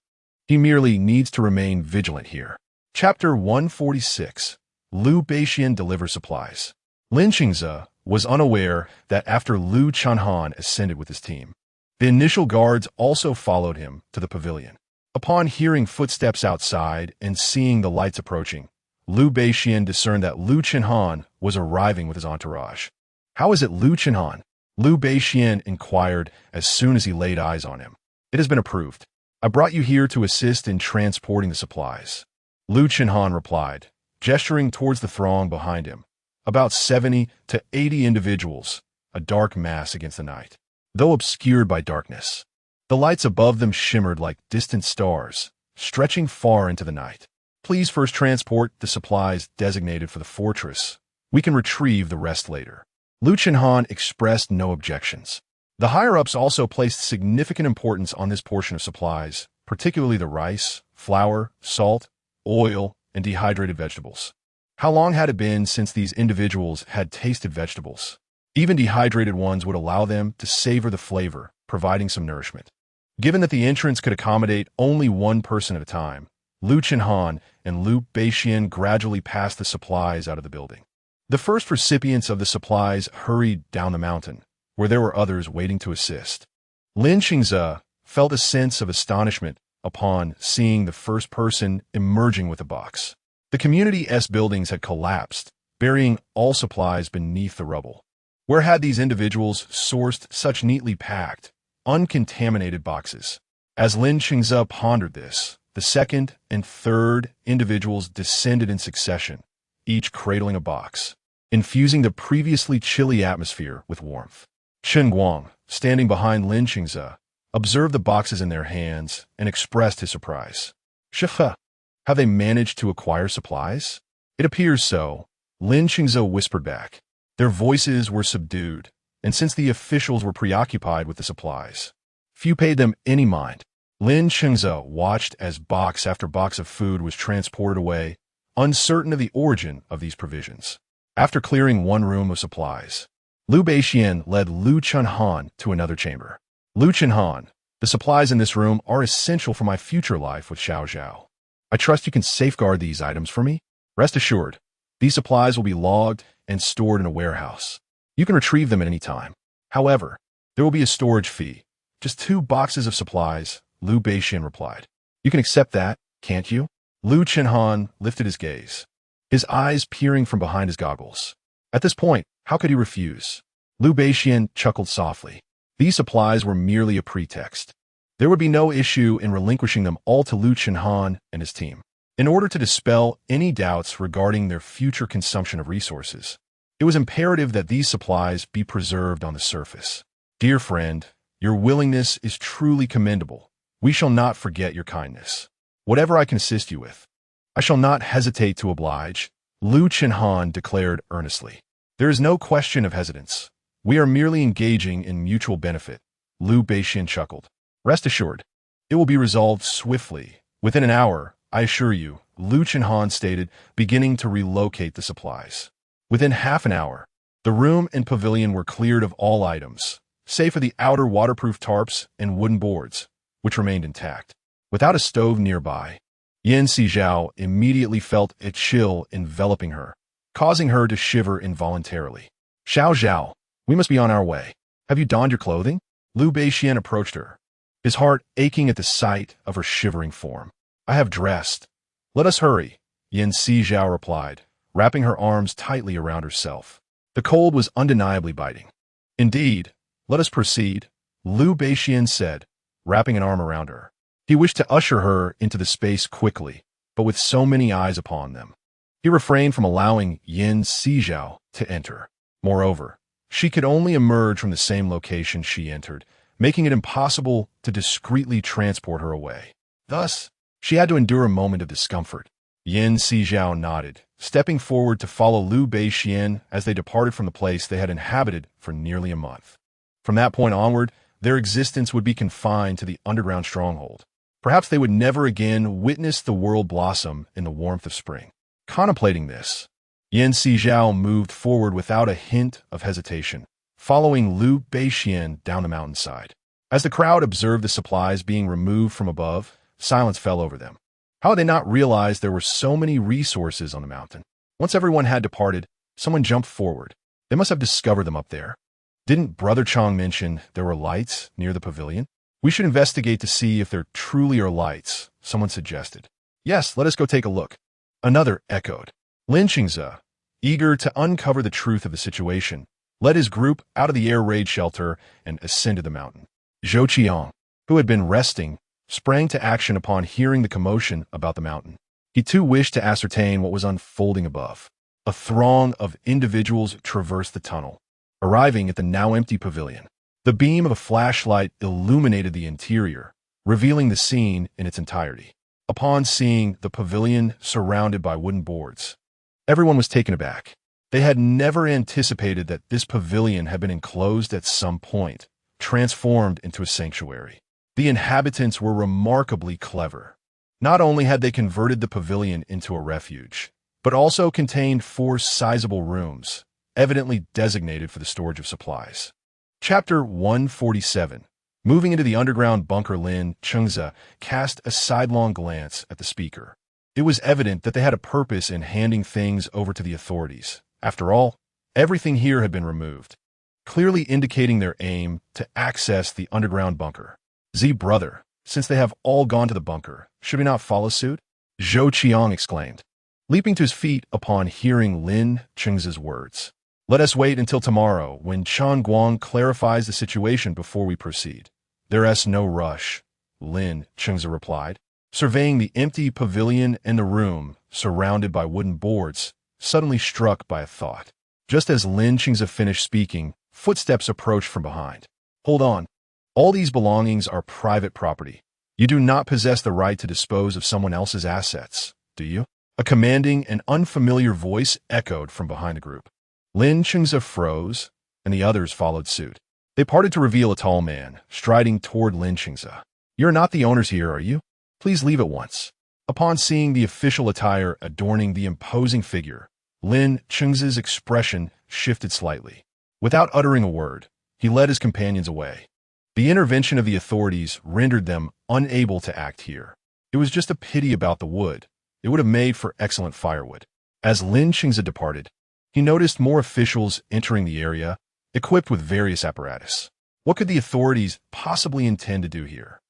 He merely needs to remain vigilant here. Chapter 146. Lu Baixian delivers supplies. Lin Qingze was unaware that after Lu Chenhan ascended with his team, the initial guards also followed him to the pavilion. Upon hearing footsteps outside and seeing the lights approaching, Lu Baixian discerned that Lu Chenhan was arriving with his entourage. "How is it, Lu Chenhan?" Lu Baixian inquired as soon as he laid eyes on him. "It has been approved. I brought you here to assist in transporting the supplies," Lu Chenhan replied, gesturing towards the throng behind him. About 70 to 80 individuals, a dark mass against the night, though obscured by darkness. The lights above them shimmered like distant stars, stretching far into the night. "Please first transport the supplies designated for the fortress. We can retrieve the rest later." Lu Chenhan expressed no objections. The higher-ups also placed significant importance on this portion of supplies, particularly the rice, flour, salt, oil, and dehydrated vegetables. How long had it been since these individuals had tasted vegetables? Even dehydrated ones would allow them to savor the flavor, providing some nourishment. Given that the entrance could accommodate only one person at a time, Liu Chenhan and Liu Beixian gradually passed the supplies out of the building. The first recipients of the supplies hurried down the mountain, where there were others waiting to assist. Lin Xingze felt a sense of astonishment upon seeing the first person emerging with a box. The community-S buildings had collapsed, burying all supplies beneath the rubble. Where had these individuals sourced such neatly packed, uncontaminated boxes? As Lin Xingze pondered this, the second and third individuals descended in succession, each cradling a box, infusing the previously chilly atmosphere with warmth. Chen Guang, standing behind Lin Xingze, observed the boxes in their hands and expressed his surprise. Shiver, have they managed to acquire supplies? It appears so, Lin Xingze whispered back. Their voices were subdued, and since the officials were preoccupied with the supplies, few paid them any mind. Lin Xingze watched as box after box of food was transported away, uncertain of the origin of these provisions. After clearing one room of supplies, Liu Beixian led Liu Chenhan to another chamber. Liu Chenhan, the supplies in this room are essential for my future life with Xiao. I trust you can safeguard these items for me? Rest assured, these supplies will be logged and stored in a warehouse. You can retrieve them at any time. However, there will be a storage fee. Just 2 boxes of supplies, Liu Beixian replied. You can accept that, can't you? Liu Chenhan lifted his gaze, his eyes peering from behind his goggles. At this point, how could he refuse? Liu Beixian chuckled softly. These supplies were merely a pretext. There would be no issue in relinquishing them all to Liu Chenhan and his team. In order to dispel any doubts regarding their future consumption of resources, it was imperative that these supplies be preserved on the surface. Dear friend, your willingness is truly commendable. We shall not forget your kindness. Whatever I can assist you with, I shall not hesitate to oblige, Liu Chenhan declared earnestly. There is no question of hesitance. We are merely engaging in mutual benefit, Liu Beixian chuckled. Rest assured, it will be resolved swiftly. Within an hour, I assure you, Liu Chenhan stated, beginning to relocate the supplies. Within half an hour, the room and pavilion were cleared of all items, save for the outer waterproof tarps and wooden boards, which remained intact. Without a stove nearby, Sizhao immediately felt a chill enveloping her, causing her to shiver involuntarily. Xiao, we must be on our way. Have you donned your clothing? Liu Beixian approached her, his heart aching at the sight of her shivering form. I have dressed. Let us hurry, Sizhao replied, wrapping her arms tightly around herself. The cold was undeniably biting. Indeed, let us proceed, Liu Beixian said, wrapping an arm around her. He wished to usher her into the space quickly, but with so many eyes upon them, he refrained from allowing Sizhao to enter. Moreover, she could only emerge from the same location she entered, making it impossible to discreetly transport her away. Thus, she had to endure a moment of discomfort. Sizhao nodded, stepping forward to follow Liu Beixian as they departed from the place they had inhabited for nearly a month. From that point onward, their existence would be confined to the underground stronghold. Perhaps they would never again witness the world blossom in the warmth of spring. Contemplating this, Sizhao moved forward without a hint of hesitation, following Liu Beixian down the mountainside. As the crowd observed the supplies being removed from above, silence fell over them. How had they not realized there were so many resources on the mountain? Once everyone had departed, someone jumped forward. They must have discovered them up there. Didn't Brother Chong mention there were lights near the pavilion? We should investigate to see if there truly are lights, someone suggested. Yes, let us go take a look. Another echoed. Lin Xingze, eager to uncover the truth of the situation, led his group out of the air raid shelter and ascended the mountain. Zhou Qiang, who had been resting, sprang to action upon hearing the commotion about the mountain. He too wished to ascertain what was unfolding above. A throng of individuals traversed the tunnel, arriving at the now empty pavilion. The beam of a flashlight illuminated the interior, revealing the scene in its entirety. Upon seeing the pavilion surrounded by wooden boards, everyone was taken aback. They had never anticipated that this pavilion had been enclosed at some point, transformed into a sanctuary. The inhabitants were remarkably clever. Not only had they converted the pavilion into a refuge, but also contained 4 sizable rooms, evidently designated for the storage of supplies. Chapter 147. Moving into the underground bunker, Lin Chengze cast a sidelong glance at the speaker. It was evident that they had a purpose in handing things over to the authorities. After all, everything here had been removed, clearly indicating their aim to access the underground bunker. Brother, since they have all gone to the bunker, should we not follow suit? Zhou Qiang exclaimed, leaping to his feet upon hearing Lin Chengze's words. Let us wait until tomorrow, when Chen Guang clarifies the situation before we proceed. There's no rush, Lin Chengze replied, surveying the empty pavilion and the room, surrounded by wooden boards, suddenly struck by a thought. Just as Lin Chengze finished speaking, footsteps approached from behind. Hold on. All these belongings are private property. You do not possess the right to dispose of someone else's assets, do you? A commanding and unfamiliar voice echoed from behind the group. Lin Chengze froze, and the others followed suit. They parted to reveal a tall man, striding toward Lin Chengze. You're not the owners here, are you? Please leave at once. Upon seeing the official attire adorning the imposing figure, Lin Chengze's expression shifted slightly. Without uttering a word, he led his companions away. The intervention of the authorities rendered them unable to act here. It was just a pity about the wood. It would have made for excellent firewood. As Lin Chengze departed, he noticed more officials entering the area, equipped with various apparatus. What could the authorities possibly intend to do here?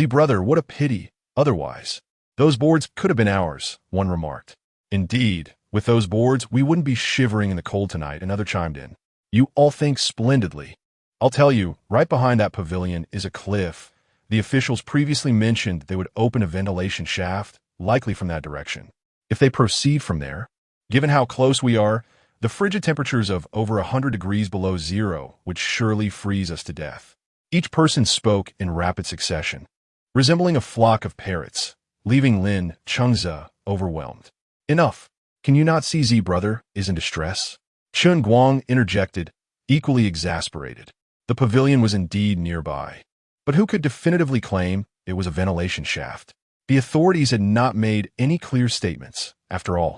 Brother, what a pity. Otherwise, those boards could have been ours, one remarked. Indeed, with those boards, we wouldn't be shivering in the cold tonight, another chimed in. You all think splendidly. I'll tell you, right behind that pavilion is a cliff. The officials previously mentioned they would open a ventilation shaft, likely from that direction. If they proceed from there, given how close we are, the frigid temperatures of over 100 degrees below zero would surely freeze us to death. Each person spoke in rapid succession, resembling a flock of parrots, leaving Lin Chengze overwhelmed. Enough. Can you not see brother is in distress? Chen Guang interjected, equally exasperated. The pavilion was indeed nearby, but who could definitively claim it was a ventilation shaft? The authorities had not made any clear statements. After all,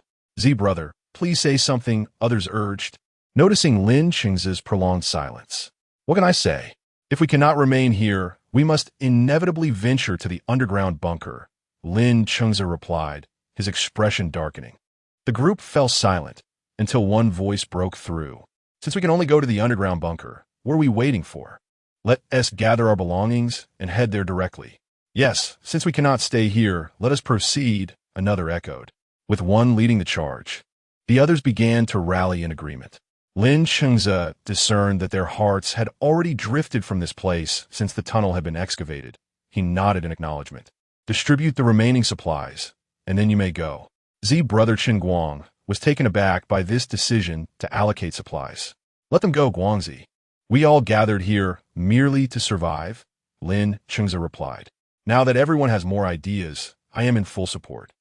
brother, please say something, others urged, noticing Lin Chengze's prolonged silence. What can I say? If we cannot remain here, we must inevitably venture to the underground bunker, Lin Chengze replied, his expression darkening. The group fell silent until one voice broke through. Since we can only go to the underground bunker, what are we waiting for? Let us gather our belongings and head there directly. Yes, since we cannot stay here, let us proceed, another echoed. With one leading the charge, the others began to rally in agreement. Lin Chengze discerned that their hearts had already drifted from this place since the tunnel had been excavated. He nodded in acknowledgement. Distribute the remaining supplies, and then you may go. Brother Chen Guang was taken aback by this decision to allocate supplies. Let them go, Guangzi. We all gathered here merely to survive, Lin Chengze replied. Now that everyone has more ideas, I am in full support.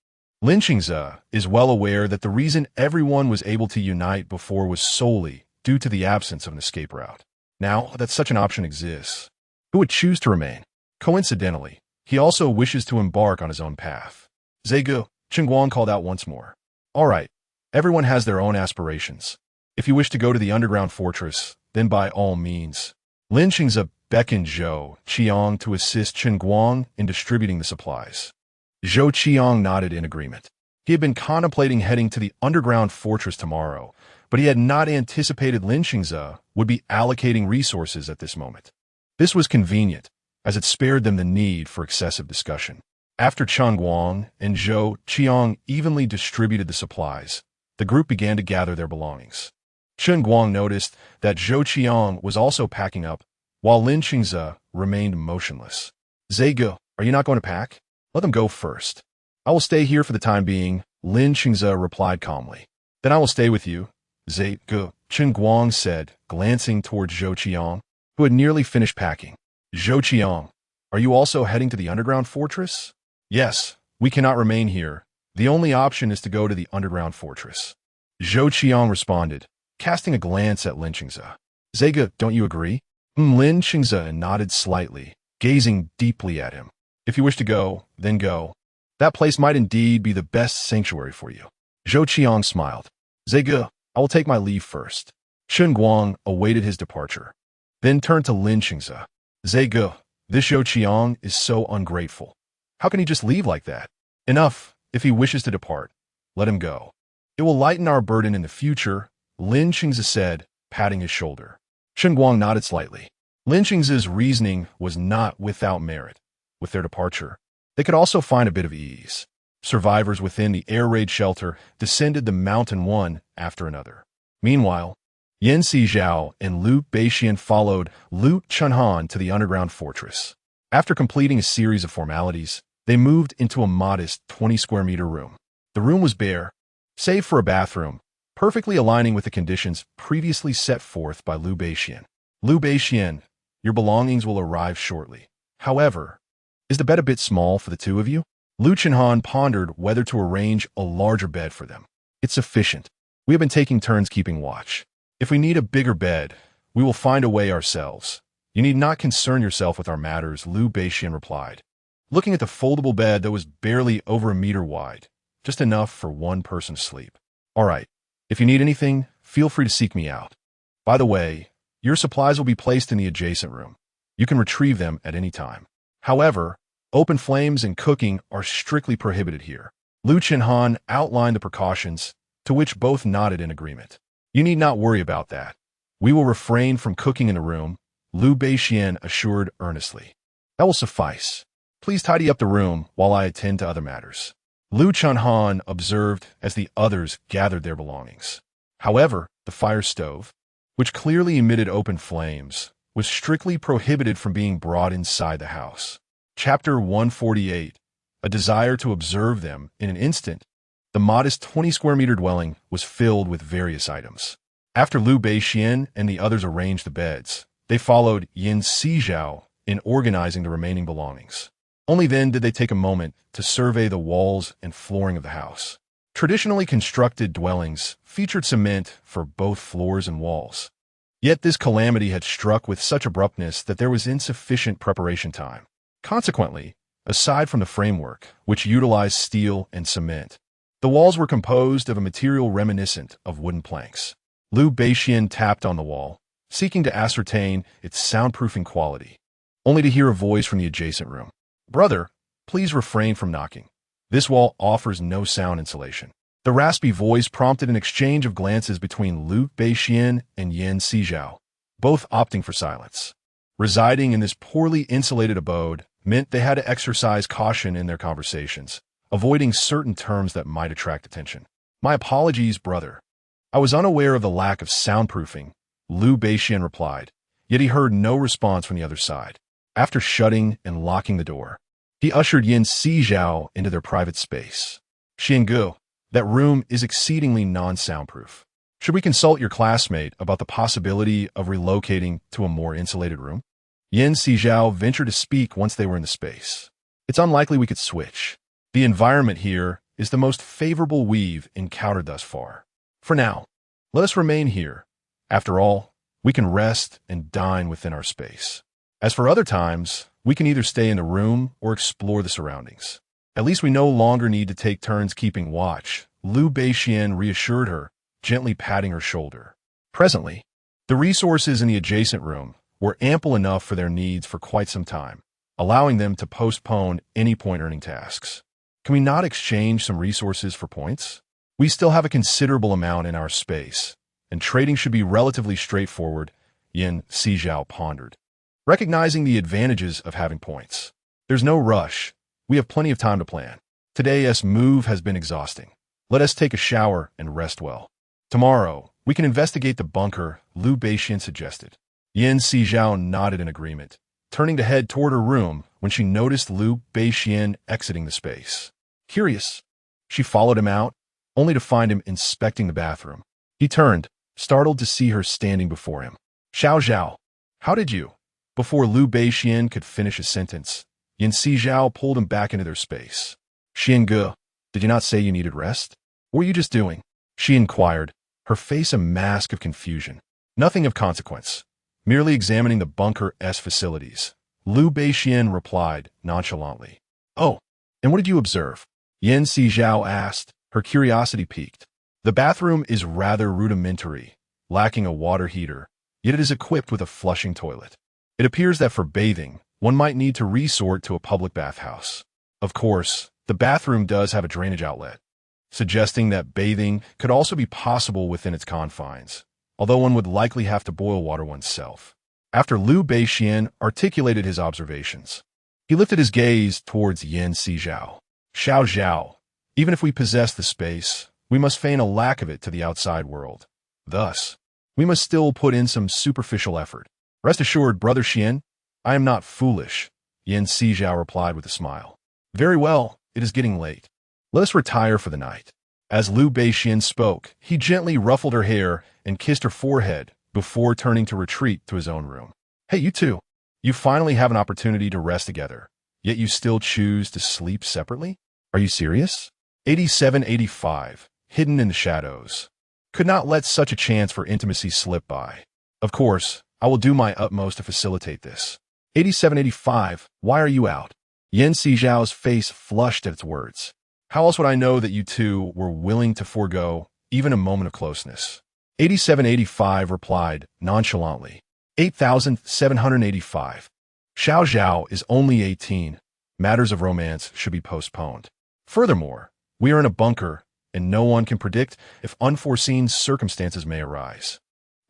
Lin Chengze is well aware that the reason everyone was able to unite before was solely due to the absence of an escape route. Now that such an option exists, who would choose to remain? Coincidentally, he also wishes to embark on his own path. Chen Guang called out once more. All right, everyone has their own aspirations. If you wish to go to the underground fortress, then by all means. Lin Chengze beckoned Zhou Qiang to assist Chen Guang in distributing the supplies. Zhou Qiang nodded in agreement. He had been contemplating heading to the underground fortress tomorrow, but he had not anticipated Lin Chengze would be allocating resources at this moment. This was convenient, as it spared them the need for excessive discussion. After Chen Guang and Zhou Qiang evenly distributed the supplies, the group began to gather their belongings. Chen Guang noticed that Zhou Qiang was also packing up, while Lin Chengze remained motionless. Are you not going to pack? Let them go first. I will stay here for the time being, Lin Chengze replied calmly. Then I will stay with you, Chen Guang said, glancing towards Zhou Qiang, who had nearly finished packing. Zhou Qiang, are you also heading to the underground fortress? Yes, we cannot remain here. The only option is to go to the underground fortress. Zhou Qiang responded, casting a glance at Lin Chengze. Don't you agree? Lin Qingze nodded slightly, gazing deeply at him. If you wish to go, then go. That place might indeed be the best sanctuary for you. Zhou Qiang smiled. Zege, I will take my leave first. Shen Guang awaited his departure, then turned to Lin Qingze. Zege, this Zhou Qiang is so ungrateful. How can he just leave like that? Enough. If he wishes to depart, let him go. It will lighten our burden in the future, Lin Qingze said, patting his shoulder. Shen Guang nodded slightly. Lin Qingze's reasoning was not without merit. With their departure, they could also find a bit of ease. Survivors within the air raid shelter descended the mountain one after another. Meanwhile, Yan Sizhao and Lu Beixian followed Lu Chunhan to the underground fortress. After completing a series of formalities, they moved into a modest 20-square-meter room. The room was bare, save for a bathroom, perfectly aligning with the conditions previously set forth by Lu Beixian. Lu Beixian, your belongings will arrive shortly. However, is the bed a bit small for the two of you? Lu Chunhan pondered whether to arrange a larger bed for them. It's sufficient. We have been taking turns keeping watch. If we need a bigger bed, we will find a way ourselves. You need not concern yourself with our matters, Lu Beixian replied, looking at the foldable bed that was barely over a meter wide, just enough for one person to sleep. All right, if you need anything, feel free to seek me out. By the way, your supplies will be placed in the adjacent room. You can retrieve them at any time. However, open flames and cooking are strictly prohibited here. Lu Chunhan outlined the precautions, to which both nodded in agreement. You need not worry about that. We will refrain from cooking in the room, Lu Beixian assured earnestly. That will suffice. Please tidy up the room while I attend to other matters. Lu Chunhan observed as the others gathered their belongings. However, the fire stove, which clearly emitted open flames, was strictly prohibited from being brought inside the house. Chapter 148. A desire to observe them in an instant. The modest 20-square-meter dwelling was filled with various items. After Lu Beixian and the others arranged the beds, they followed Yan Sizhao in organizing the remaining belongings. Only then did they take a moment to survey the walls and flooring of the house. Traditionally constructed dwellings featured cement for both floors and walls. Yet this calamity had struck with such abruptness that there was insufficient preparation time. Consequently, aside from the framework, which utilized steel and cement, the walls were composed of a material reminiscent of wooden planks. Lu Beixian tapped on the wall, seeking to ascertain its soundproofing quality, only to hear a voice from the adjacent room. Brother, please refrain from knocking. This wall offers no sound insulation. The raspy voice prompted an exchange of glances between Lu Beixian and Yan Sizhao, both opting for silence. Residing in this poorly insulated abode meant they had to exercise caution in their conversations, avoiding certain terms that might attract attention. My apologies, brother. I was unaware of the lack of soundproofing, Lu Beixian replied, yet he heard no response from the other side. After shutting and locking the door, he ushered Yan Sizhao into their private space. Xiangu, that room is exceedingly non-soundproof. Should we consult your classmate about the possibility of relocating to a more insulated room? Yan Sizhao ventured to speak once they were in the space. It's unlikely we could switch. The environment here is the most favorable we've encountered thus far. For now, let us remain here. After all, we can rest and dine within our space. As for other times, we can either stay in the room or explore the surroundings. At least we no longer need to take turns keeping watch, Lu Beixian reassured her, gently patting her shoulder. Presently, the resources in the adjacent room were ample enough for their needs for quite some time, allowing them to postpone any point-earning tasks. Can we not exchange some resources for points? We still have a considerable amount in our space, and trading should be relatively straightforward, Yan Sizhao pondered, recognizing the advantages of having points. There's no rush. We have plenty of time to plan. Today's move has been exhausting. Let us take a shower and rest well. Tomorrow, we can investigate the bunker, Lu Beixian suggested. Yan Sizhao nodded in agreement, turning to head toward her room when she noticed Lu Beixian exiting the space. Curious, she followed him out, only to find him inspecting the bathroom. He turned, startled to see her standing before him. Xiao, how did you? Before Lu Beixian could finish his sentence, Yan Sizhao pulled him back into their space. Xiangu, did you not say you needed rest? What were you just doing? She inquired, her face a mask of confusion. Nothing of consequence. merely examining the bunker's facilities. Liu Beixian replied nonchalantly. Oh, and what did you observe? Sizhao asked, her curiosity piqued. The bathroom is rather rudimentary, lacking a water heater, yet it is equipped with a flushing toilet. It appears that for bathing, one might need to resort to a public bathhouse. Of course, the bathroom does have a drainage outlet, suggesting that bathing could also be possible within its confines, although one would likely have to boil water oneself. After Liu Beixian articulated his observations, he lifted his gaze towards Sizhao. Xiao, even if we possess the space, we must feign a lack of it to the outside world. Thus, we must still put in some superficial effort. Rest assured, Brother Xian, I am not foolish, Sizhao replied with a smile. Very well, it is getting late. Let us retire for the night. As Liu Beixian spoke, he gently ruffled her hair and kissed her forehead before turning to retreat to his own room. Hey, you two. You finally have an opportunity to rest together, yet you still choose to sleep separately? Are you serious? 8785, hidden in the shadows. Could not let such a chance for intimacy slip by. Of course, I will do my utmost to facilitate this. 8785, why are you out? Sizhao's face flushed at its words. How else would I know that you two were willing to forego even a moment of closeness? 8785 replied nonchalantly. 8785. Xiao is only 18. Matters of romance should be postponed. Furthermore, we are in a bunker, and no one can predict if unforeseen circumstances may arise.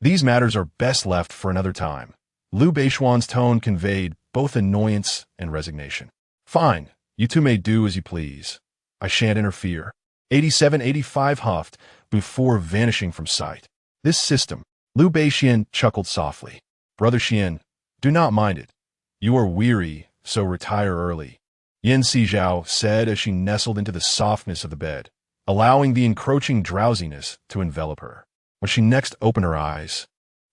These matters are best left for another time. Liu Beixian's tone conveyed both annoyance and resignation. Fine, you two may do as you please. I shan't interfere. 8785 huffed before vanishing from sight. This system, Liu Beixian chuckled softly. Brother Xian, do not mind it. You are weary, so retire early. Sizhao said as she nestled into the softness of the bed, allowing the encroaching drowsiness to envelop her. When she next opened her eyes,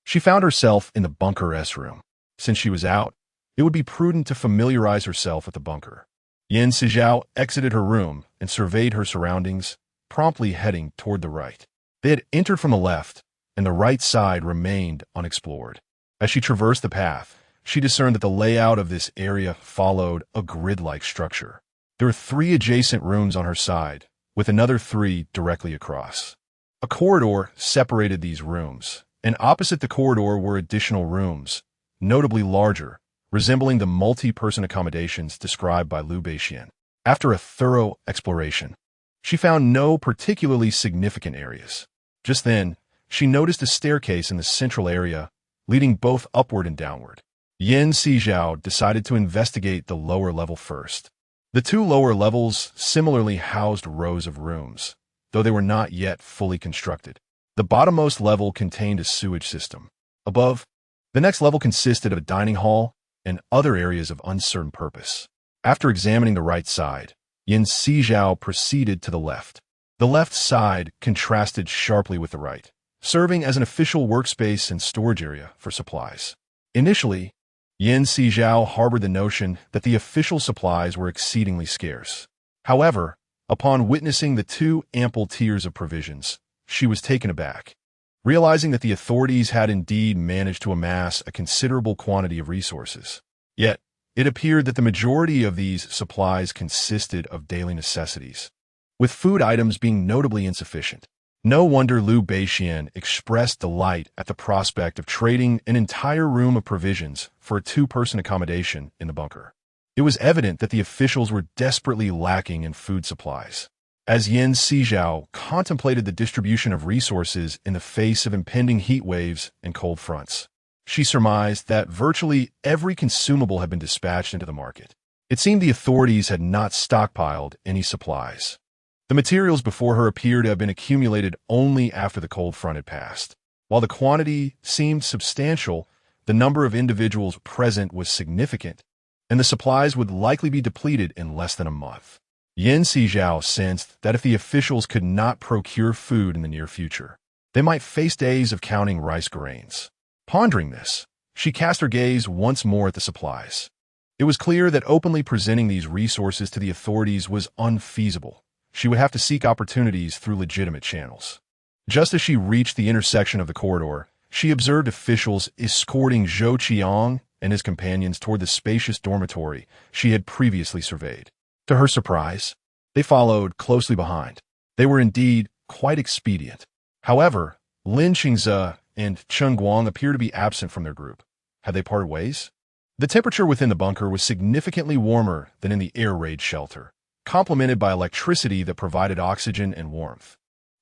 she found herself in the bunker's room. Since she was out, it would be prudent to familiarize herself with the bunker. Sizhao exited her room and surveyed her surroundings, promptly heading toward the right. They had entered from the left, and the right side remained unexplored. As she traversed the path, she discerned that the layout of this area followed a grid-like structure. There were 3 adjacent rooms on her side, with another 3 directly across. A corridor separated these rooms, and opposite the corridor were additional rooms, notably larger, resembling the multi-person accommodations described by Liu Beixian. After a thorough exploration, she found no particularly significant areas. Just then, she noticed a staircase in the central area, leading both upward and downward. Sizhao decided to investigate the lower level first. The 2 lower levels similarly housed rows of rooms, though they were not yet fully constructed. The bottommost level contained a sewage system. Above, the next level consisted of a dining hall and other areas of uncertain purpose. After examining the right side, Sizhao proceeded to the left. The left side contrasted sharply with the right, serving as an official workspace and storage area for supplies. Initially, Sizhao harbored the notion that the official supplies were exceedingly scarce. However, upon witnessing the 2 ample tiers of provisions, she was taken aback, realizing that the authorities had indeed managed to amass a considerable quantity of resources. Yet, it appeared that the majority of these supplies consisted of daily necessities, with food items being notably insufficient. No wonder Liu Beixian expressed delight at the prospect of trading an entire room of provisions for a 2-person accommodation in the bunker. It was evident that the officials were desperately lacking in food supplies. As Sizhao contemplated the distribution of resources in the face of impending heat waves and cold fronts, she surmised that virtually every consumable had been dispatched into the market. It seemed the authorities had not stockpiled any supplies. The materials before her appeared to have been accumulated only after the cold front had passed. While the quantity seemed substantial, the number of individuals present was significant, and the supplies would likely be depleted in less than a month. Sizhao sensed that if the officials could not procure food in the near future, they might face days of counting rice grains. Pondering this, she cast her gaze once more at the supplies. It was clear that openly presenting these resources to the authorities was unfeasible. She would have to seek opportunities through legitimate channels. Just as she reached the intersection of the corridor, She observed officials escorting Zhou Qiang and his companions toward the spacious dormitory she had previously surveyed. To her surprise, they followed closely behind. They were indeed quite expedient. However, Lin Qingze and Chen Guang appeared to be absent from their group. Had they parted ways? The temperature within the bunker was significantly warmer than in the air raid shelter, complemented by electricity that provided oxygen and warmth,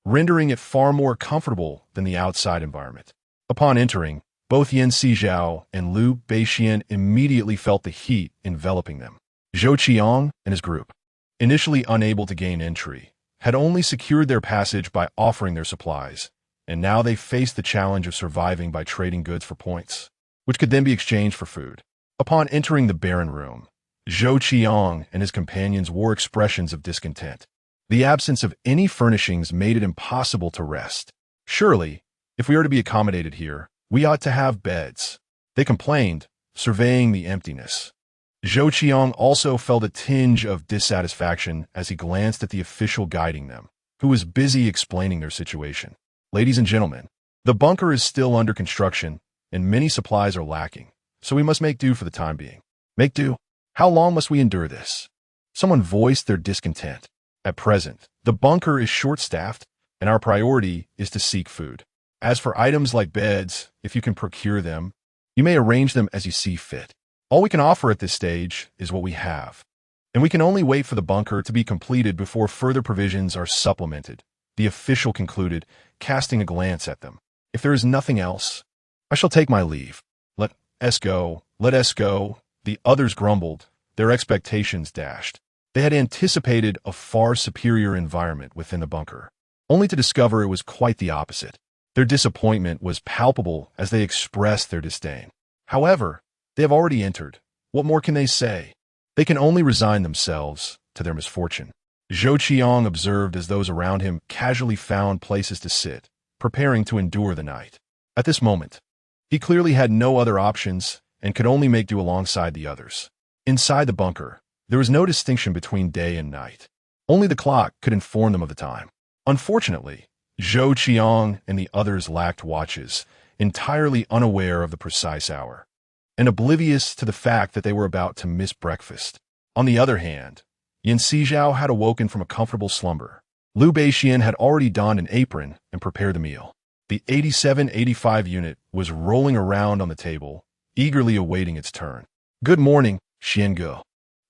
rendering it far more comfortable than the outside environment. Upon entering, both Yan Sizhao and Liu Beixian immediately felt the heat enveloping them. Zhou Qiang and his group, initially unable to gain entry, had only secured their passage by offering their supplies, and now they faced the challenge of surviving by trading goods for points, which could then be exchanged for food. Upon entering the barren room, Zhou Qiang and his companions wore expressions of discontent. The absence of any furnishings made it impossible to rest. Surely, if we are to be accommodated here, we ought to have beds, they complained, surveying the emptiness. Zhou Qiang also felt a tinge of dissatisfaction as he glanced at the official guiding them, who was busy explaining their situation. Ladies and gentlemen, the bunker is still under construction, and many supplies are lacking, so we must make do for the time being. Make do? How long must we endure this? Someone voiced their discontent. At present, the bunker is short-staffed, and our priority is to seek food. As for items like beds, if you can procure them, you may arrange them as you see fit. All we can offer at this stage is what we have, and we can only wait for the bunker to be completed before further provisions are supplemented, the official concluded, casting a glance at them. If there is nothing else, I shall take my leave. Let us go, the others grumbled, their expectations dashed. They had anticipated a far superior environment within the bunker, only to discover it was quite the opposite. Their disappointment was palpable as they expressed their disdain. However, they have already entered. What more can they say? They can only resign themselves to their misfortune. Zhou Qiang observed as those around him casually found places to sit, preparing to endure the night. At this moment, he clearly had no other options and could only make do alongside the others. Inside the bunker, there was no distinction between day and night. Only the clock could inform them of the time. Unfortunately, Zhou Qiang and the others lacked watches, entirely unaware of the precise hour, and oblivious to the fact that they were about to miss breakfast. On the other hand, Yan Sizhao had awoken from a comfortable slumber. Liu Beixian had already donned an apron and prepared the meal. The 8785 unit was rolling around on the table, eagerly awaiting its turn. "Good morning, Xiange."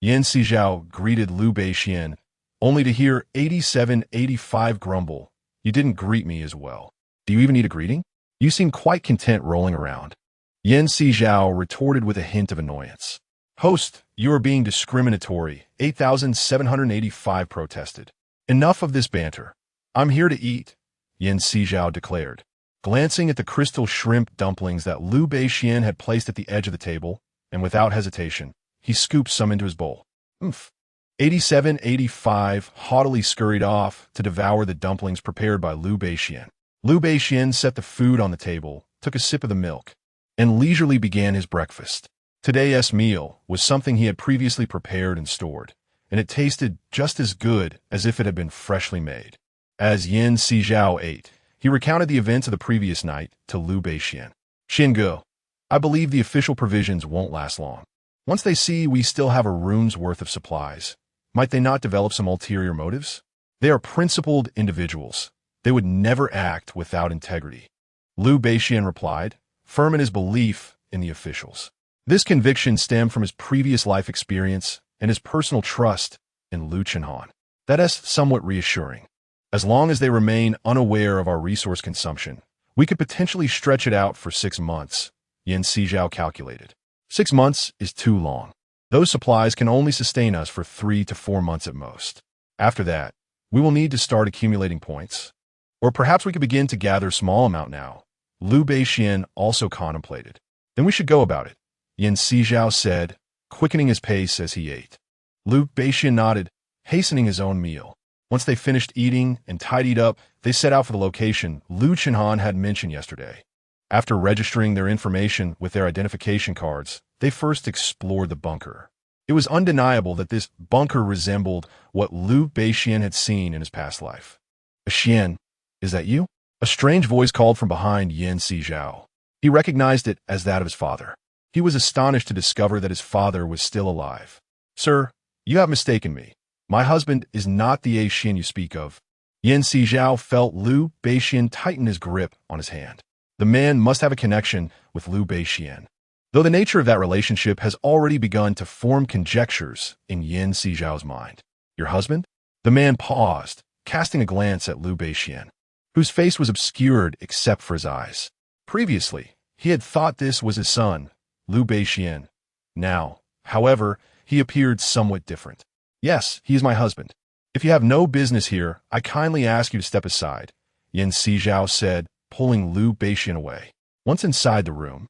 Yan Sizhao greeted Liu Beixian, only to hear 8785 grumble, "You didn't greet me as well. Do you even need a greeting? You seem quite content rolling around." Yan Sizhao retorted with a hint of annoyance. "Host, you are being discriminatory," 8785 protested. "Enough of this banter. I'm here to eat," Yan Sizhao declared. Glancing at the crystal shrimp dumplings that Liu Beixian had placed at the edge of the table, and without hesitation, he scooped some into his bowl. "Oomph." 8785 haughtily scurried off to devour the dumplings prepared by Liu Beixian. Liu Beixian set the food on the table, took a sip of the milk, and leisurely began his breakfast. Today's meal was something he had previously prepared and stored, and it tasted just as good as if it had been freshly made. As Yan Sizhao ate, he recounted the events of the previous night to Liu Beixian. "Xinge, I believe the official provisions won't last long. Once they see we still have a room's worth of supplies, might they not develop some ulterior motives? They are principled individuals. They would never act without integrity." Liu Beixian replied, firm in his belief in the officials. This conviction stemmed from his previous life experience and his personal trust in Liu Chenhan. That is somewhat reassuring. As long as they remain unaware of our resource consumption, we could potentially stretch it out for 6 months, Yan Sizhao calculated. 6 months is too long. Those supplies can only sustain us for 3 to 4 months at most. After that, we will need to start accumulating points. Or perhaps we could begin to gather a small amount now. Liu Beixian also contemplated. Then we should go about it, Yan Sizhao said, quickening his pace as he ate. Liu Beixian nodded, hastening his own meal. Once they finished eating and tidied up, they set out for the location Liu Chenhan had mentioned yesterday. After registering their information with their identification cards, they first explored the bunker. It was undeniable that this bunker resembled what Liu Beixian had seen in his past life. "Xian, is that you?" A strange voice called from behind Yan Sizhao. He recognized it as that of his father. He was astonished to discover that his father was still alive. "Sir, you have mistaken me. My husband is not the Xian you speak of." Sizhao felt Liu Beixian tighten his grip on his hand. The man must have a connection with Liu Beixian, though the nature of that relationship has already begun to form conjectures in Sizhao's mind. "Your husband?" The man paused, casting a glance at Liu Beixian, whose face was obscured except for his eyes. Previously, he had thought this was his son, Liu Beixian. Now, however, he appeared somewhat different. "Yes, he is my husband. If you have no business here, I kindly ask you to step aside," Sizhao said, pulling Liu Beixian away. Once inside the room,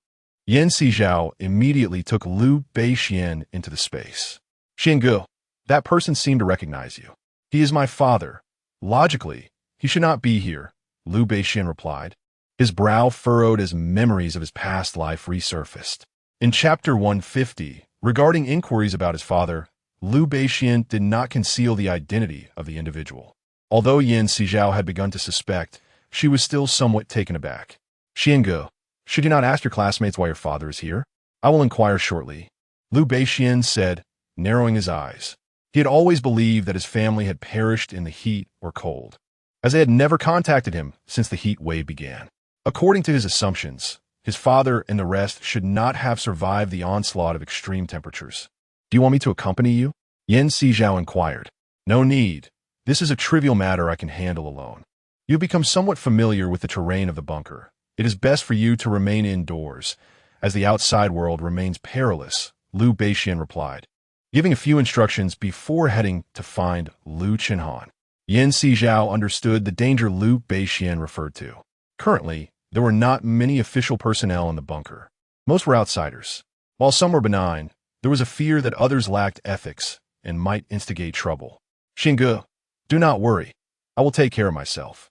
Sizhao immediately took Liu Beixian into the space. "Xingu, that person seemed to recognize you. He is my father. Logically, he should not be here," Liu Beixian replied. His brow furrowed as memories of his past life resurfaced. In Chapter 150, regarding inquiries about his father, Liu Beixian did not conceal the identity of the individual. Although Sizhao had begun to suspect, she was still somewhat taken aback. "Xingu, should you not ask your classmates why your father is here? I will inquire shortly," Liu Beixian said, narrowing his eyes. He had always believed that his family had perished in the heat or cold, as they had never contacted him since the heat wave began. According to his assumptions, his father and the rest should not have survived the onslaught of extreme temperatures. "Do you want me to accompany you?" Sizhao inquired. "No need. This is a trivial matter I can handle alone. You've become somewhat familiar with the terrain of the bunker. It is best for you to remain indoors, as the outside world remains perilous," Liu Beixian replied, giving a few instructions before heading to find Liu Chenhan. Sizhao understood the danger Liu Beixian referred to. Currently, there were not many official personnel in the bunker. Most were outsiders. While some were benign, there was a fear that others lacked ethics and might instigate trouble. "Xingu, do not worry. I will take care of myself.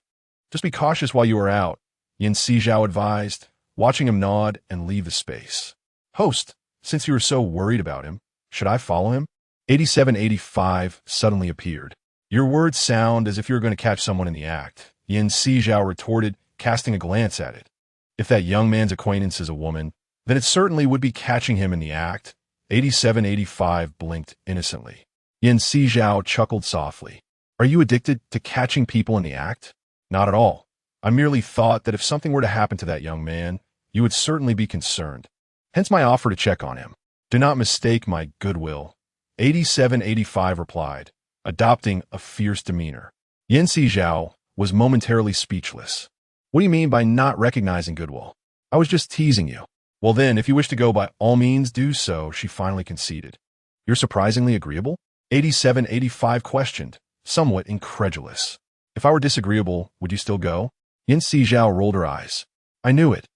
Just be cautious while you are out," Sizhao advised, watching him nod and leave the space. "Host, since you are so worried about him, should I follow him?" 8785 suddenly appeared. "Your words sound as if you were going to catch someone in the act," Sizhao retorted, casting a glance at it. "If that young man's acquaintance is a woman, then it certainly would be catching him in the act." 8785 blinked innocently. Sizhao chuckled softly. "Are you addicted to catching people in the act?" "Not at all. I merely thought that if something were to happen to that young man, you would certainly be concerned. Hence my offer to check on him. Do not mistake my goodwill," 8785 replied, adopting a fierce demeanor. Sizhao was momentarily speechless. "What do you mean by not recognizing goodwill? I was just teasing you." "Well then, if you wish to go, by all means do so," she finally conceded. "You're surprisingly agreeable?" 8785 questioned, somewhat incredulous. "If I were disagreeable, would you still go?" Sizhao rolled her eyes. "I knew it.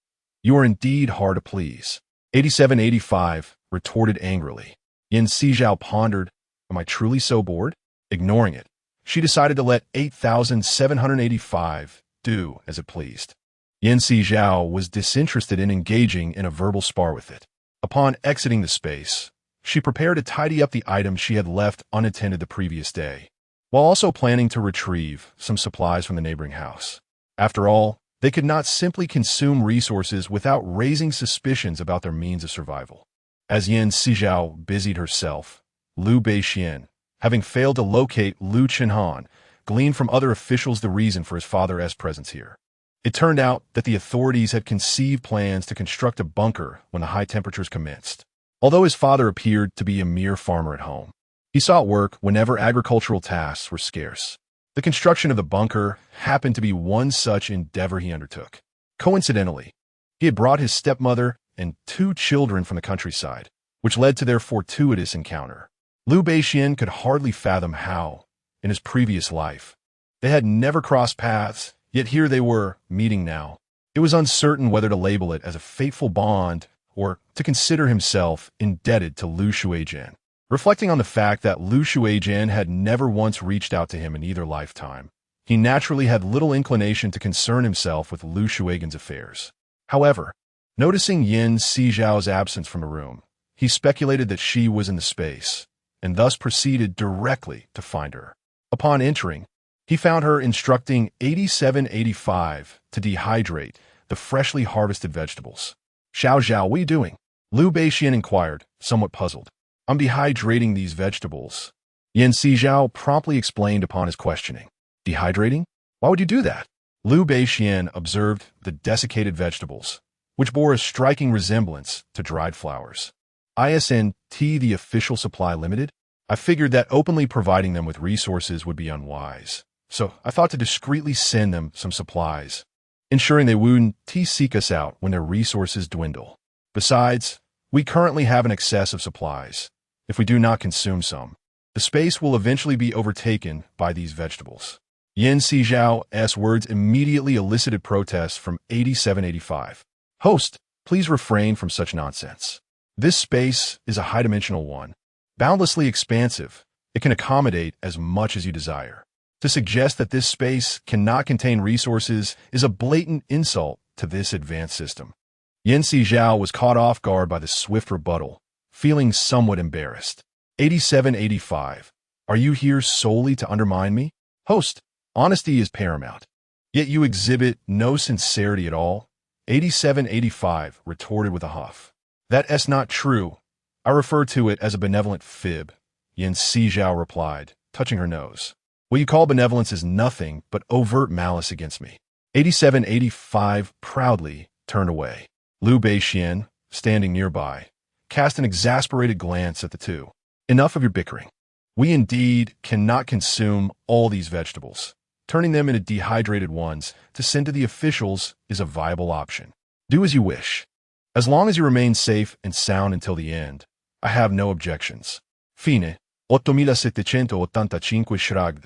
You are indeed hard to please," 8785 retorted angrily. Sizhao pondered, "Am I truly so bored?" Ignoring it, she decided to let 8785 do as it pleased. Sizhao was disinterested in engaging in a verbal spar with it. Upon exiting the space, she prepared to tidy up the items she had left unattended the previous day, while also planning to retrieve some supplies from the neighboring house. After all, they could not simply consume resources without raising suspicions about their means of survival. As Sizhao busied herself, Liu Beixian, having failed to locate Liu Chenhan, gleaned from other officials the reason for his father's presence here. It turned out that the authorities had conceived plans to construct a bunker when the high temperatures commenced. Although his father appeared to be a mere farmer at home, he sought work whenever agricultural tasks were scarce. The construction of the bunker happened to be one such endeavor he undertook. Coincidentally, he had brought his stepmother and 2 children from the countryside, which led to their fortuitous encounter. Liu Beixian could hardly fathom how, in his previous life, they had never crossed paths, yet here they were, meeting now. It was uncertain whether to label it as a fateful bond or to consider himself indebted to Liu Shuijian. Reflecting on the fact that Liu Shuijian had never once reached out to him in either lifetime, he naturally had little inclination to concern himself with Liu Shuijian's affairs. However, noticing Sizhao's absence from the room, he speculated that she was in the space, and thus proceeded directly to find her. Upon entering, he found her instructing 8785 to dehydrate the the freshly harvested vegetables. Xiao, what are you doing? Liu Beixian inquired, somewhat puzzled. I'm dehydrating these vegetables. Sizhao promptly explained upon his questioning. Dehydrating? Why would you do that? Liu Beixian observed the desiccated vegetables, which bore a striking resemblance to dried flowers. ISNT, the official supply limited? I figured that openly providing them with resources would be unwise, so I thought to discreetly send them some supplies, ensuring they wouldn't seek us out when their resources dwindle. Besides, we currently have an excess of supplies. If we do not consume some, the space will eventually be overtaken by these vegetables. Sizhao's words immediately elicited protests from 8785. Host, please refrain from such nonsense. This space is a high-dimensional one, boundlessly expansive. It can accommodate as much as you desire. To suggest that this space cannot contain resources is a blatant insult to this advanced system. Sizhao was caught off guard by the swift rebuttal, feeling somewhat embarrassed. 8785. Are you here solely to undermine me? Host, honesty is paramount. Yet you exhibit no sincerity at all. 8785 retorted with a huff. That's not true. I refer to it as a benevolent fib. Sizhao replied, touching her nose. What you call benevolence is nothing but overt malice against me. 8785 proudly turned away. Liu Beixian, standing nearby, cast an exasperated glance at the two. Enough of your bickering. We indeed cannot consume all these vegetables. Turning them into dehydrated ones to send to the officials is a viable option. Do as you wish. As long as you remain safe and sound until the end, I have no objections. Fine. 8785 shrugged.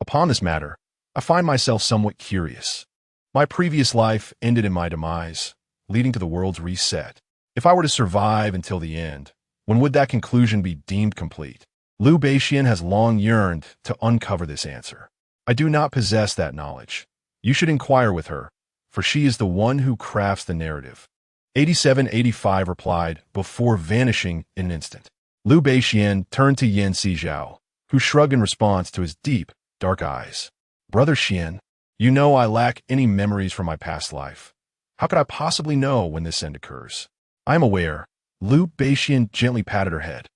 Upon this matter, I find myself somewhat curious. My previous life ended in my demise, leading to the world's reset. If I were to survive until the end, when would that conclusion be deemed complete? Liu Beixian has long yearned to uncover this answer. I do not possess that knowledge. You should inquire with her, for she is the one who crafts the narrative. 8785 replied before vanishing in an instant. Liu Beixian turned to Sizhao, who shrugged in response to his deep, dark eyes. Brother Xian, you know I lack any memories from my past life. How could I possibly know when this end occurs? I am aware. Liu Beixian gently patted her head.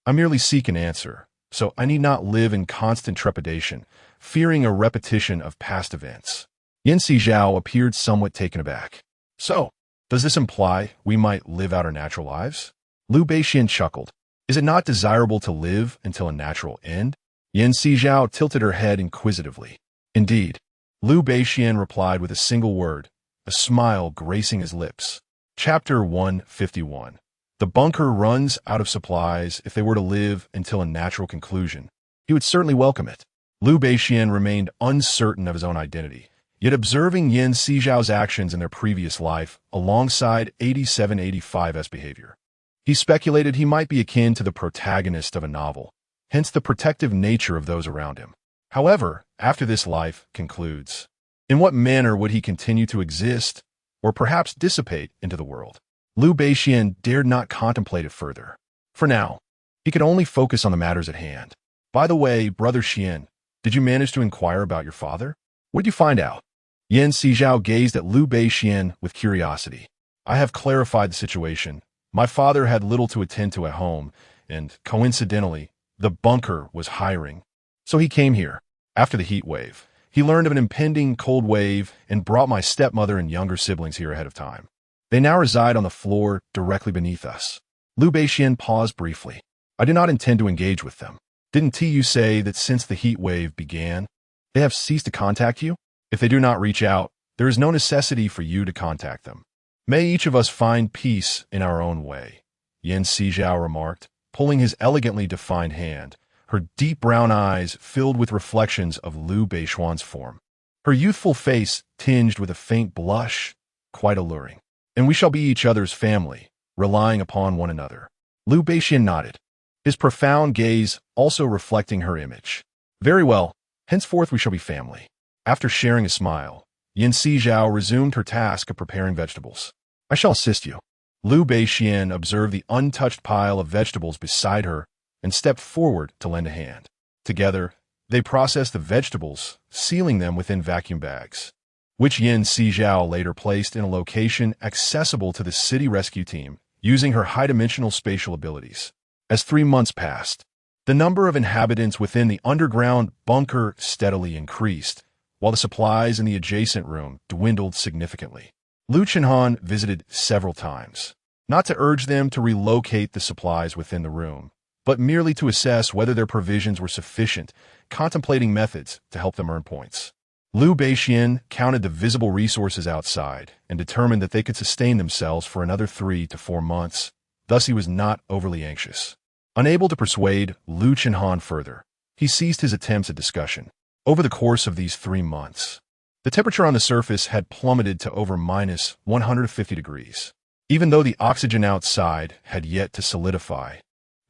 I merely seek an answer, so I need not live in constant trepidation, fearing a repetition of past events. Sizhao appeared somewhat taken aback. So, does this imply we might live out our natural lives? Liu Beixian chuckled. Is it not desirable to live until a natural end? Sizhao tilted her head inquisitively. Indeed. Liu Beixian replied with a single word, a smile gracing his lips. Chapter 151. The bunker runs out of supplies. If they were to live until a natural conclusion, he would certainly welcome it. Liu Beixian remained uncertain of his own identity, yet observing Sizhao's actions in their previous life alongside 8785's behavior, he speculated he might be akin to the protagonist of a novel, hence the protective nature of those around him. However, after this life concludes, in what manner would he continue to exist, or perhaps dissipate into the world? Liu Beixian dared not contemplate it further. For now, he could only focus on the matters at hand. By the way, Brother Xian, did you manage to inquire about your father? What did you find out? Sizhao gazed at Liu Beixian with curiosity. I have clarified the situation. My father had little to attend to at home, and, coincidentally, the bunker was hiring. So he came here. After the heat wave, he learned of an impending cold wave and brought my stepmother and younger siblings here ahead of time. They now reside on the floor directly beneath us. Liu Beixian paused briefly. I do not intend to engage with them. Didn't you say that since the heat wave began, they have ceased to contact you? If they do not reach out, there is no necessity for you to contact them. May each of us find peace in our own way, Sizhao remarked, pulling his elegantly defined hand, her deep brown eyes filled with reflections of Liu Beixian's form. Her youthful face tinged with a faint blush, quite alluring. And we shall be each other's family, relying upon one another. Liu Beixian nodded, his profound gaze also reflecting her image. Very well, henceforth we shall be family. After sharing a smile, Sizhao resumed her task of preparing vegetables. I shall assist you. Liu Beixian observed the untouched pile of vegetables beside her and stepped forward to lend a hand. Together, they processed the vegetables, sealing them within vacuum bags. which Sizhao later placed in a location accessible to the city rescue team using her high-dimensional spatial abilities. As 3 months passed, the number of inhabitants within the underground bunker steadily increased, while the supplies in the adjacent room dwindled significantly. Lu Chenhan visited several times, not to urge them to relocate the supplies within the room, but merely to assess whether their provisions were sufficient, contemplating methods to help them earn points. Liu Beixian counted the visible resources outside and determined that they could sustain themselves for another 3 to 4 months. Thus, he was not overly anxious. Unable to persuade Lu Chenhan further, he ceased his attempts at discussion. Over the course of these 3 months, the temperature on the surface had plummeted to over minus 150 degrees. Even though the oxygen outside had yet to solidify,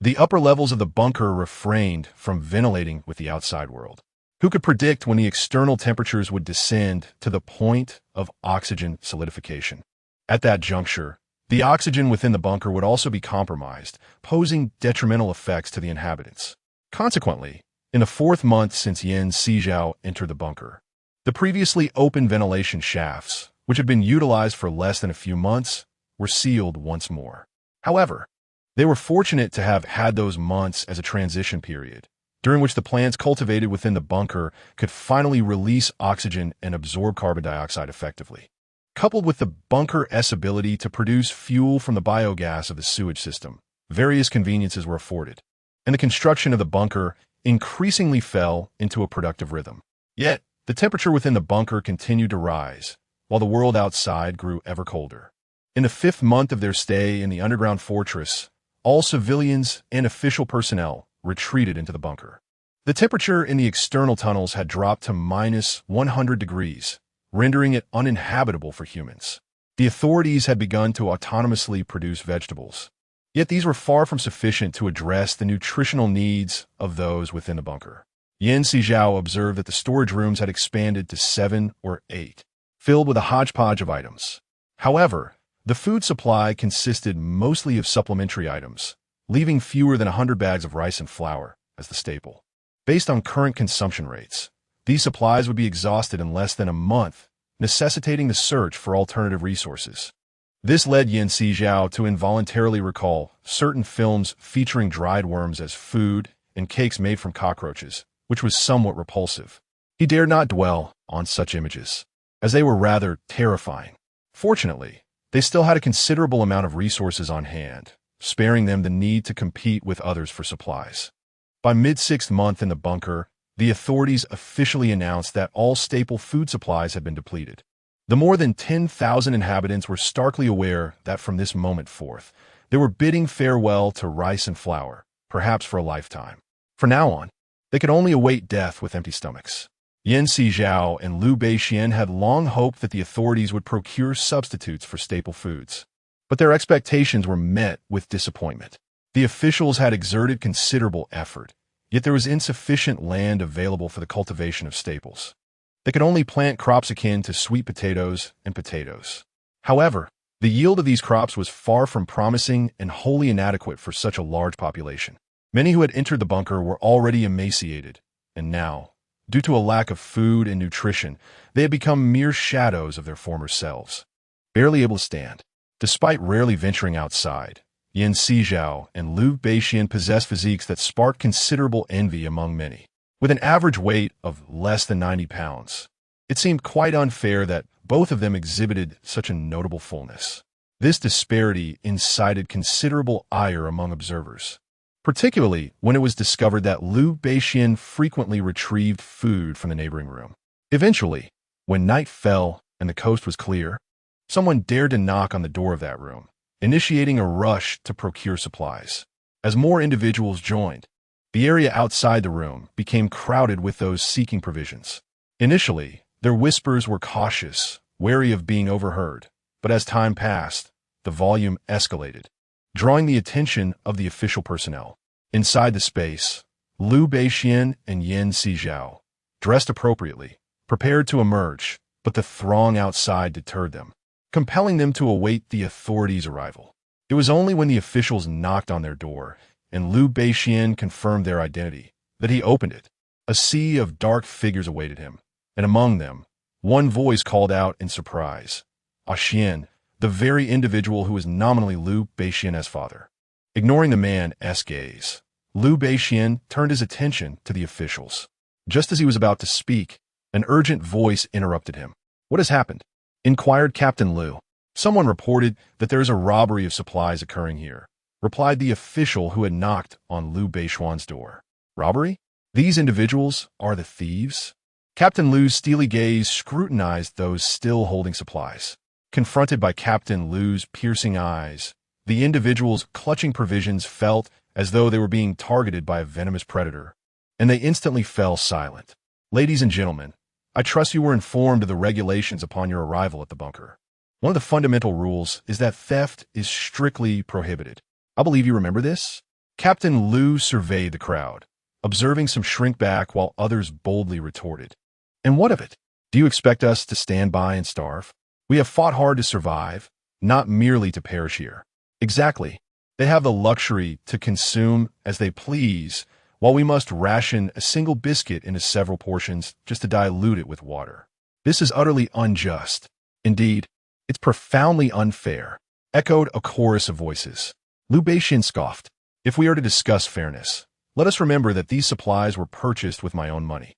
the upper levels of the bunker refrained from ventilating with the outside world. Who could predict when the external temperatures would descend to the point of oxygen solidification? At that juncture, the oxygen within the bunker would also be compromised, posing detrimental effects to the inhabitants. Consequently, in the 4th month since Sizhao entered the bunker, the previously open ventilation shafts, which had been utilized for less than a few months, were sealed once more. However, they were fortunate to have had those months as a transition period, during which the plants cultivated within the bunker could finally release oxygen and absorb carbon dioxide effectively. Coupled with the bunker's ability to produce fuel from the biogas of the sewage system, various conveniences were afforded, and the construction of the bunker increasingly fell into a productive rhythm. Yet, the temperature within the bunker continued to rise, while the world outside grew ever colder. In the 5th month of their stay in the underground fortress, all civilians and official personnel retreated into the bunker. The temperature in the external tunnels had dropped to minus 100 degrees, rendering it uninhabitable for humans. The authorities had begun to autonomously produce vegetables, yet these were far from sufficient to address the nutritional needs of those within the bunker. Sizhao observed that the storage rooms had expanded to 7 or 8, filled with a hodgepodge of items. However, the food supply consisted mostly of supplementary items, leaving fewer than 100 bags of rice and flour as the staple. Based on current consumption rates, these supplies would be exhausted in less than a month, necessitating the search for alternative resources. This led Sizhao to involuntarily recall certain films featuring dried worms as food and cakes made from cockroaches, which was somewhat repulsive. He dared not dwell on such images, as they were rather terrifying. Fortunately, they still had a considerable amount of resources on hand, sparing them the need to compete with others for supplies. By mid-6th month in the bunker, the authorities officially announced that all staple food supplies had been depleted. The more than 10,000 inhabitants were starkly aware that from this moment forth, they were bidding farewell to rice and flour, perhaps for a lifetime. From now on, they could only await death with empty stomachs. Sizhao and Liu Beixian had long hoped that the authorities would procure substitutes for staple foods, but their expectations were met with disappointment. The officials had exerted considerable effort, yet there was insufficient land available for the cultivation of staples. They could only plant crops akin to sweet potatoes and potatoes. However, the yield of these crops was far from promising and wholly inadequate for such a large population. Many who had entered the bunker were already emaciated, and now, due to a lack of food and nutrition, they had become mere shadows of their former selves, barely able to stand. Despite rarely venturing outside, Sizhao and Liu Beixian possessed physiques that sparked considerable envy among many. With an average weight of less than 90 pounds, it seemed quite unfair that both of them exhibited such a notable fullness. This disparity incited considerable ire among observers, particularly when it was discovered that Liu Beixian frequently retrieved food from the neighboring room. Eventually, when night fell and the coast was clear, someone dared to knock on the door of that room, initiating a rush to procure supplies. As more individuals joined, the area outside the room became crowded with those seeking provisions. Initially, their whispers were cautious, wary of being overheard, but as time passed, the volume escalated, drawing the attention of the official personnel. Inside the space, Liu Beixian and Sizhao, dressed appropriately, prepared to emerge, but the throng outside deterred them, compelling them to await the authorities' arrival. It was only when the officials knocked on their door and Liu Beixian confirmed their identity that he opened it. A sea of dark figures awaited him, and among them, One voice called out in surprise. Xian, the very individual who was nominally Liu Beixian's father. Ignoring the man's gaze, Liu Beixian turned his attention to the officials. Just as he was about to speak, an urgent voice interrupted him. "What has happened?" inquired Captain Liu. "Someone reported that there is a robbery of supplies occurring here," replied the official who had knocked on Liu Beixian's door. "Robbery? These individuals are the thieves?" Captain Liu's steely gaze scrutinized those still holding supplies. Confronted by Captain Liu's piercing eyes, the individuals clutching provisions felt as though they were being targeted by a venomous predator, and they instantly fell silent. "Ladies and gentlemen, I trust you were informed of the regulations upon your arrival at the bunker. One of the fundamental rules is that theft is strictly prohibited. I believe you remember this?" Captain Liu surveyed the crowd, observing some shrink back while others boldly retorted. "And what of it? Do you expect us to stand by and starve? We have fought hard to survive, not merely to perish here." "Exactly. They have the luxury to consume as they please, while we must ration a single biscuit into several portions just to dilute it with water. This is utterly unjust. Indeed, it's profoundly unfair," echoed a chorus of voices. Liu Beixian scoffed. "If we are to discuss fairness, let us remember that these supplies were purchased with my own money.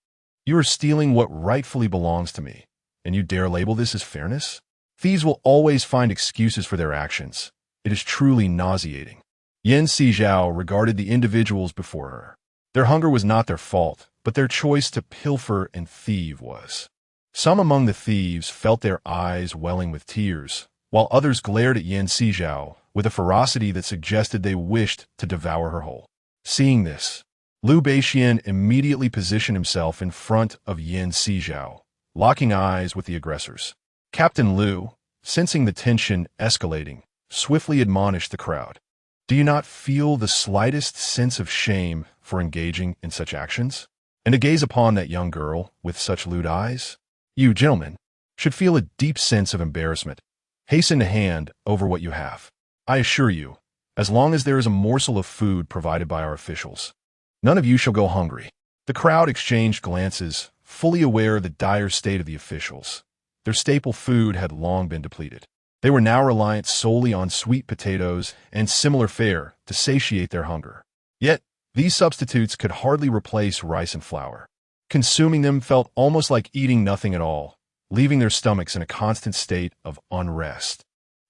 You are stealing what rightfully belongs to me, and you dare label this as fairness? Thieves will always find excuses for their actions. It is truly nauseating." Sizhao regarded the individuals before her. Their hunger was not their fault, but their choice to pilfer and thieve was. Some among the thieves felt their eyes welling with tears, while others glared at Sizhao with a ferocity that suggested they wished to devour her whole. Seeing this, Liu Beixian immediately positioned himself in front of Sizhao, locking eyes with the aggressors. Captain Liu, sensing the tension escalating, swiftly admonished the crowd. "Do you not feel the slightest sense of shame for engaging in such actions? And to gaze upon that young girl with such lewd eyes? You, gentlemen, should feel a deep sense of embarrassment. Hasten to hand over what you have. I assure you, as long as there is a morsel of food provided by our officials, none of you shall go hungry." The crowd exchanged glances, fully aware of the dire state of the officials. Their staple food had long been depleted. They were now reliant solely on sweet potatoes and similar fare to satiate their hunger. Yet, these substitutes could hardly replace rice and flour. Consuming them felt almost like eating nothing at all, leaving their stomachs in a constant state of unrest.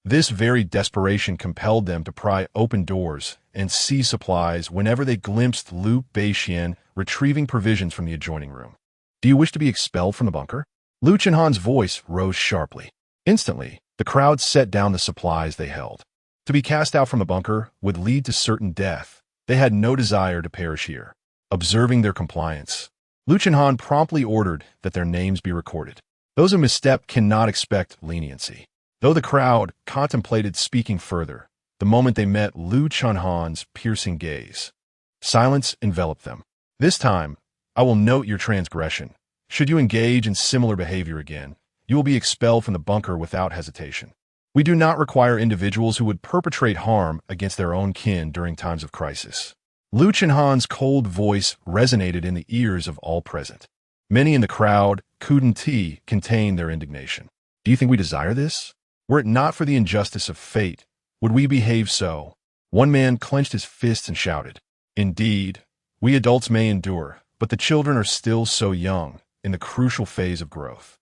This very desperation compelled them to pry open doors and seize supplies whenever they glimpsed Liu Beixian retrieving provisions from the adjoining room. "Do you wish to be expelled from the bunker?" Liu Chenhan's voice rose sharply. Instantly, the crowd set down the supplies they held. To be cast out from the bunker would lead to certain death. They had no desire to perish here. Observing their compliance, Liu Chenhan promptly ordered that their names be recorded. Those who misstep cannot expect leniency. Though the crowd contemplated speaking further, the moment they met Liu Chenhan's piercing gaze, silence enveloped them. "This time, I will note your transgression. Should you engage in similar behavior again, you will be expelled from the bunker without hesitation. We do not require individuals who would perpetrate harm against their own kin during times of crisis." Liu Chenhan's cold voice resonated in the ears of all present. Many in the crowd couldn't contain their indignation. "Do you think we desire this? Were it not for the injustice of fate, would we behave so?" One man clenched his fists and shouted, "Indeed, we adults may endure, but the children are still so young, in the crucial phase of growth.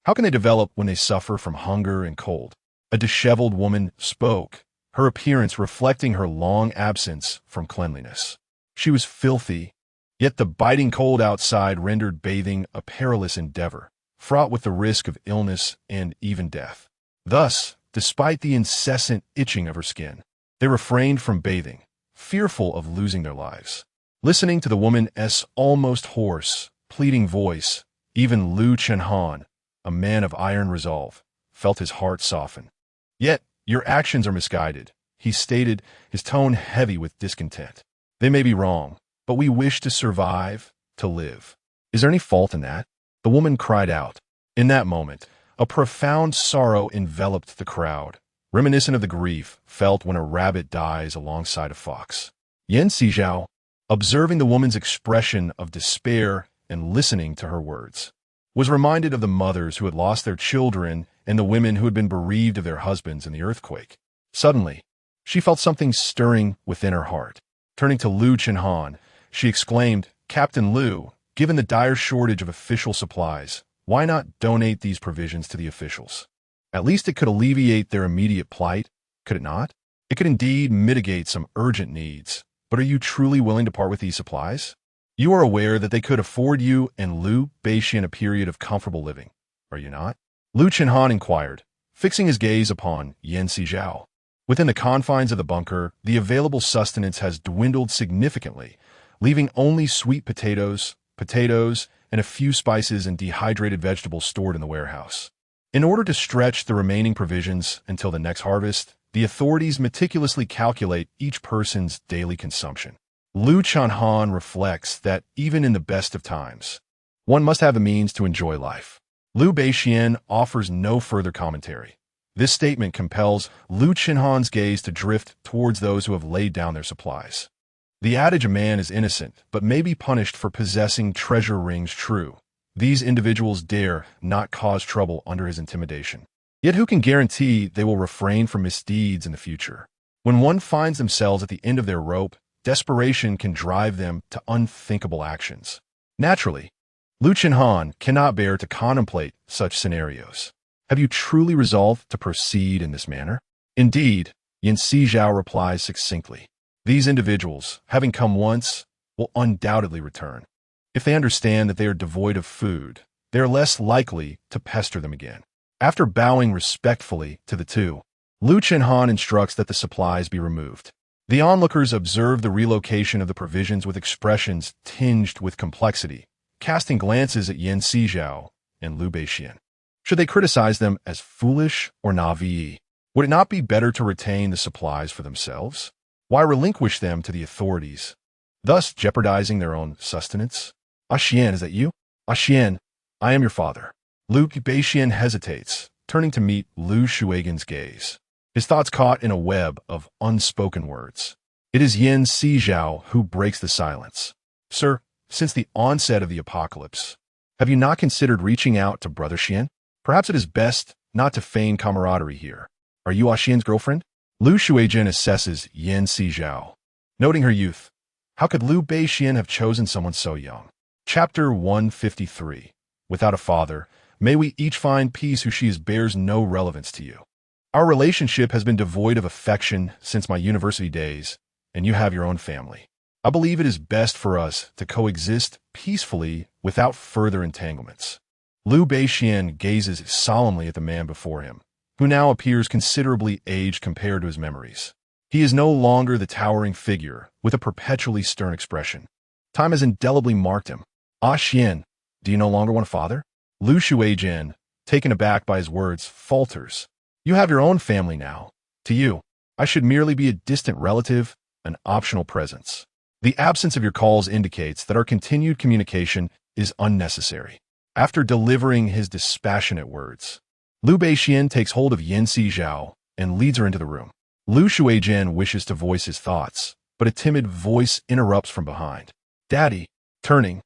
How can they develop when they suffer from hunger and cold?" A disheveled woman spoke, her appearance reflecting her long absence from cleanliness. She was filthy, yet the biting cold outside rendered bathing a perilous endeavor, fraught with the risk of illness and even death. Thus, despite the incessant itching of her skin, they refrained from bathing, fearful of losing their lives. Listening to the woman's almost hoarse, pleading voice, even Liu Chenhan, a man of iron resolve, felt his heart soften. "Yet, your actions are misguided," he stated, his tone heavy with discontent. "They may be wrong, but we wish to survive, to live. Is there any fault in that?" The woman cried out. In that moment, a profound sorrow enveloped the crowd, reminiscent of the grief felt when a rabbit dies alongside a fox. Sizhao, observing the woman's expression of despair and listening to her words, was reminded of the mothers who had lost their children and the women who had been bereaved of their husbands in the earthquake. Suddenly, she felt something stirring within her heart. Turning to Lu Chenhan, she exclaimed, "Captain Lu, given the dire shortage of official supplies, why not donate these provisions to the officials? At least it could alleviate their immediate plight, could it not? It could indeed mitigate some urgent needs. But are you truly willing to part with these supplies? You are aware that they could afford you and Liu Beixian a period of comfortable living, are you not?" Lu Chenhan inquired, fixing his gaze upon Yan Sizhao. Within the confines of the bunker, the available sustenance has dwindled significantly, leaving only sweet potatoes, and a few spices and dehydrated vegetables stored in the warehouse. In order to stretch the remaining provisions until the next harvest, the authorities meticulously calculate each person's daily consumption. Lu Chenhan reflects that even in the best of times, one must have the means to enjoy life. Liu Beixian offers no further commentary. This statement compels Lu Chenhan's gaze to drift towards those who have laid down their supplies. The adage, "a man is innocent, but may be punished for possessing treasure," rings true. These individuals dare not cause trouble under his intimidation. Yet who can guarantee they will refrain from misdeeds in the future? When one finds themselves at the end of their rope, desperation can drive them to unthinkable actions. Naturally, Lu Chenhan cannot bear to contemplate such scenarios. Have you truly resolved to proceed in this manner? Indeed, Yan Sizhao replies succinctly. These individuals, having come once, will undoubtedly return. If they understand that they are devoid of food, they are less likely to pester them again. After bowing respectfully to the two, Lu Chenhan instructs that the supplies be removed. The onlookers observe the relocation of the provisions with expressions tinged with complexity, casting glances at Yan Sizhao and Liu Beixian. Should they criticize them as foolish or naive? Would it not be better to retain the supplies for themselves? Why relinquish them to the authorities, thus jeopardizing their own sustenance? "Xian, is that you?" "Xian, I am your father." Liu Beixian hesitates, turning to meet Lu Shuigan's gaze. His thoughts caught in a web of unspoken words. It is Yan Sizhao who breaks the silence. "Sir, since the onset of the apocalypse, have you not considered reaching out to Brother Xian? Perhaps it is best not to feign camaraderie here. Are you Xian's girlfriend?" Lu Shuigan assesses Yan Sizhao. Noting her youth, how could Liu Beixian have chosen someone so young? Chapter 153. Without a father, may we each find peace who she bears no relevance to you. Our relationship has been devoid of affection since my university days, and you have your own family. I believe it is best for us to coexist peacefully without further entanglements. Liu Beixian gazes solemnly at the man before him, who now appears considerably aged compared to his memories. He is no longer the towering figure with a perpetually stern expression. Time has indelibly marked him. "Xian, do you no longer want a father?" Lu Shuigan, taken aback by his words, falters. "You have your own family now. To you, I should merely be a distant relative, an optional presence. The absence of your calls indicates that our continued communication is unnecessary." After delivering his dispassionate words, Liu Beixian takes hold of Yan Sizhao and leads her into the room. Lu Shuigan wishes to voice his thoughts, but a timid voice interrupts from behind. "Daddy." Turning,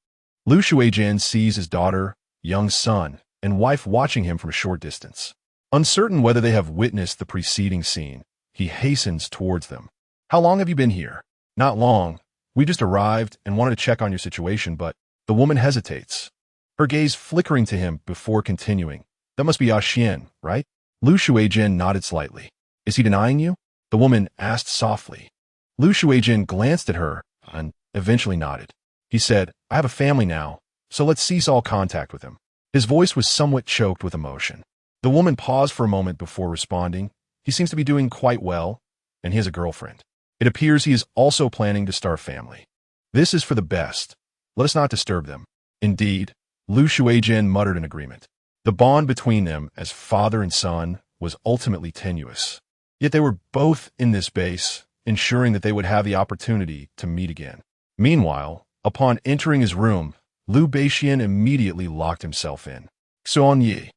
Lu Shuigan sees his daughter, young son, and wife watching him from a short distance. Uncertain whether they have witnessed the preceding scene, he hastens towards them. "How long have you been here?" "Not long. We just arrived and wanted to check on your situation," but the woman hesitates, her gaze flickering to him before continuing. "That must be Xian, right?" Lu Shuigan nodded slightly. "Is he denying you?" the woman asked softly. Lu Shuigan glanced at her and eventually nodded. He said, "I have a family now, so let's cease all contact with him." His voice was somewhat choked with emotion. The woman paused for a moment before responding. "He seems to be doing quite well, and he has a girlfriend. It appears he is also planning to start a family. This is for the best. Let us not disturb them." "Indeed," Lu Shuigan muttered in agreement. The bond between them as father and son was ultimately tenuous. Yet they were both in this base, ensuring that they would have the opportunity to meet again. Meanwhile, upon entering his room, Liu Beixian immediately locked himself in. "Xuan Yi,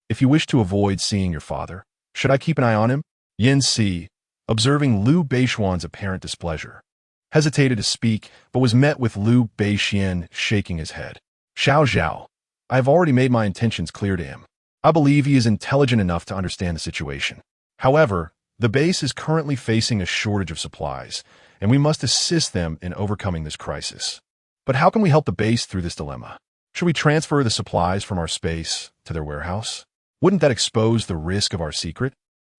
if you wish to avoid seeing your father, should I keep an eye on him?" Yan Si, observing Liu Beixian's apparent displeasure, hesitated to speak, but was met with Liu Beixian shaking his head. "Xiao Zhao, I have already made my intentions clear to him. I believe he is intelligent enough to understand the situation. However, the base is currently facing a shortage of supplies, and we must assist them in overcoming this crisis. But how can we help the base through this dilemma? Should we transfer the supplies from our space to their warehouse? Wouldn't that expose the risk of our secret?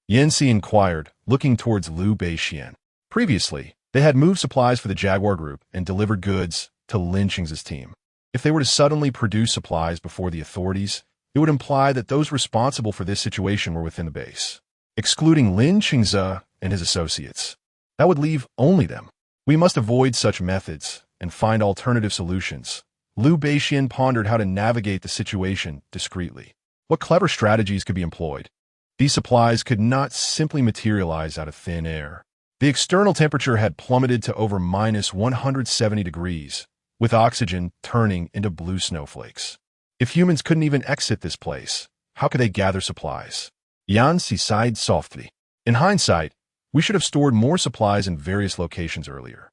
Yanxi inquired, looking towards Liu Beixian. Previously, they had moved supplies for the Jaguar Group and delivered goods to Lin Qing's team. If they were to suddenly produce supplies before the authorities, it would imply that those responsible for this situation were within the base, excluding Lin Qingze and his associates. That would leave only them. We must avoid such methods and find alternative solutions. Liu Beixian pondered how to navigate the situation discreetly. What clever strategies could be employed? These supplies could not simply materialize out of thin air. The external temperature had plummeted to over -170 degrees, with oxygen turning into blue snowflakes. If humans couldn't even exit this place, how could they gather supplies? Yanxi sighed softly. In hindsight, we should have stored more supplies in various locations earlier.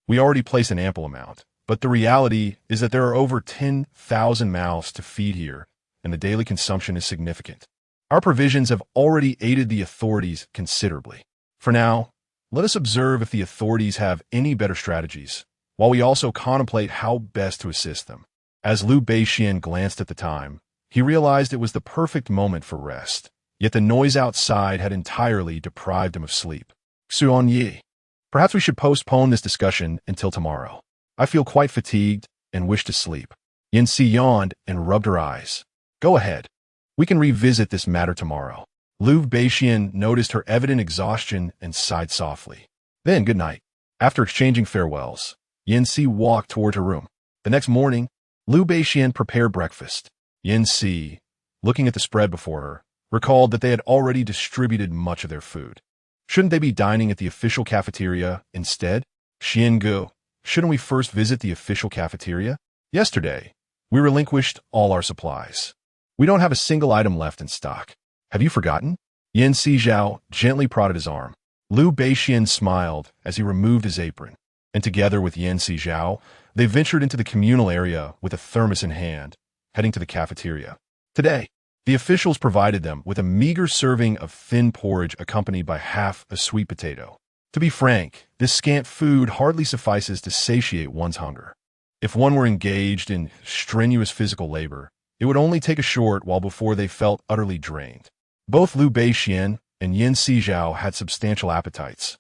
We already placed an ample amount, but the reality is that there are over 10,000 mouths to feed here, and the daily consumption is significant. Our provisions have already aided the authorities considerably. For now, let us observe if the authorities have any better strategies, while we also contemplate how best to assist them. As Liu Beixian glanced at the time, he realized it was the perfect moment for rest, yet the noise outside had entirely deprived him of sleep. Xuanyi, perhaps we should postpone this discussion until tomorrow. I feel quite fatigued and wish to sleep. Yanxi yawned and rubbed her eyes. Go ahead. We can revisit this matter tomorrow. Liu Beixian noticed her evident exhaustion and sighed softly. Then, good night. After exchanging farewells, Yanxi walked toward her room. The next morning, Liu Beixian prepared breakfast. Yanxi, looking at the spread before her, recalled that they had already distributed much of their food. Shouldn't they be dining at the official cafeteria instead? Xiangu, shouldn't we first visit the official cafeteria? Yesterday, we relinquished all our supplies. We don't have a single item left in stock. Have you forgotten? Sizhao gently prodded his arm. Liu Beixian smiled as he removed his apron, and together with Sizhao, they ventured into the communal area with a thermos in hand, heading to the cafeteria. Today, the officials provided them with a meager serving of thin porridge accompanied by half a sweet potato. To be frank, this scant food hardly suffices to satiate one's hunger. If one were engaged in strenuous physical labor, it would only take a short while before they felt utterly drained. Both Liu Beixian and Sizhao had substantial appetites.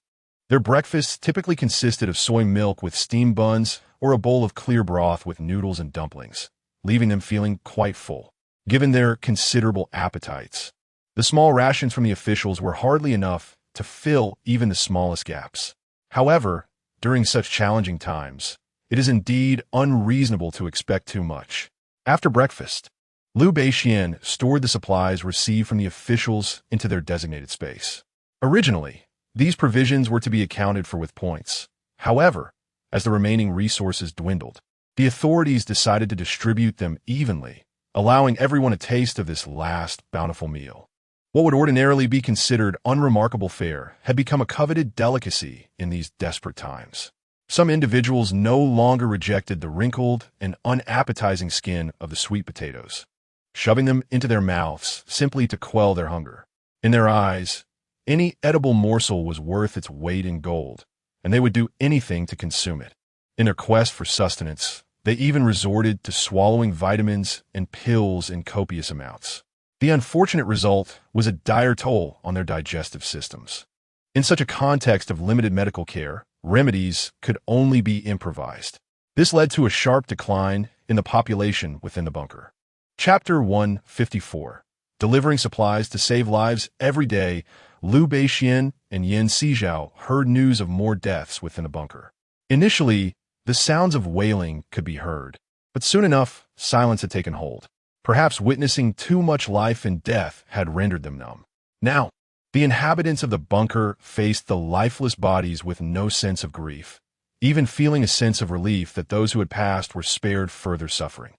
Their breakfasts typically consisted of soy milk with steamed buns or a bowl of clear broth with noodles and dumplings, leaving them feeling quite full. Given their considerable appetites, the small rations from the officials were hardly enough to fill even the smallest gaps. However, during such challenging times, it is indeed unreasonable to expect too much. After breakfast, Liu Beixian stored the supplies received from the officials into their designated space. Originally, these provisions were to be accounted for with points. However, as the remaining resources dwindled, the authorities decided to distribute them evenly, allowing everyone a taste of this last bountiful meal. What would ordinarily be considered unremarkable fare had become a coveted delicacy in these desperate times. Some individuals no longer rejected the wrinkled and unappetizing skin of the sweet potatoes, shoving them into their mouths simply to quell their hunger. In their eyes, any edible morsel was worth its weight in gold, and they would do anything to consume it. In their quest for sustenance, they even resorted to swallowing vitamins and pills in copious amounts. The unfortunate result was a dire toll on their digestive systems. In such a context of limited medical care, remedies could only be improvised. This led to a sharp decline in the population within the bunker. Chapter 154. Delivering supplies to save lives every day, Liu Beixian and Sizhao heard news of more deaths within the bunker. Initially, the sounds of wailing could be heard, but soon enough, silence had taken hold. Perhaps witnessing too much life and death had rendered them numb. Now, the inhabitants of the bunker faced the lifeless bodies with no sense of grief, even feeling a sense of relief that those who had passed were spared further suffering.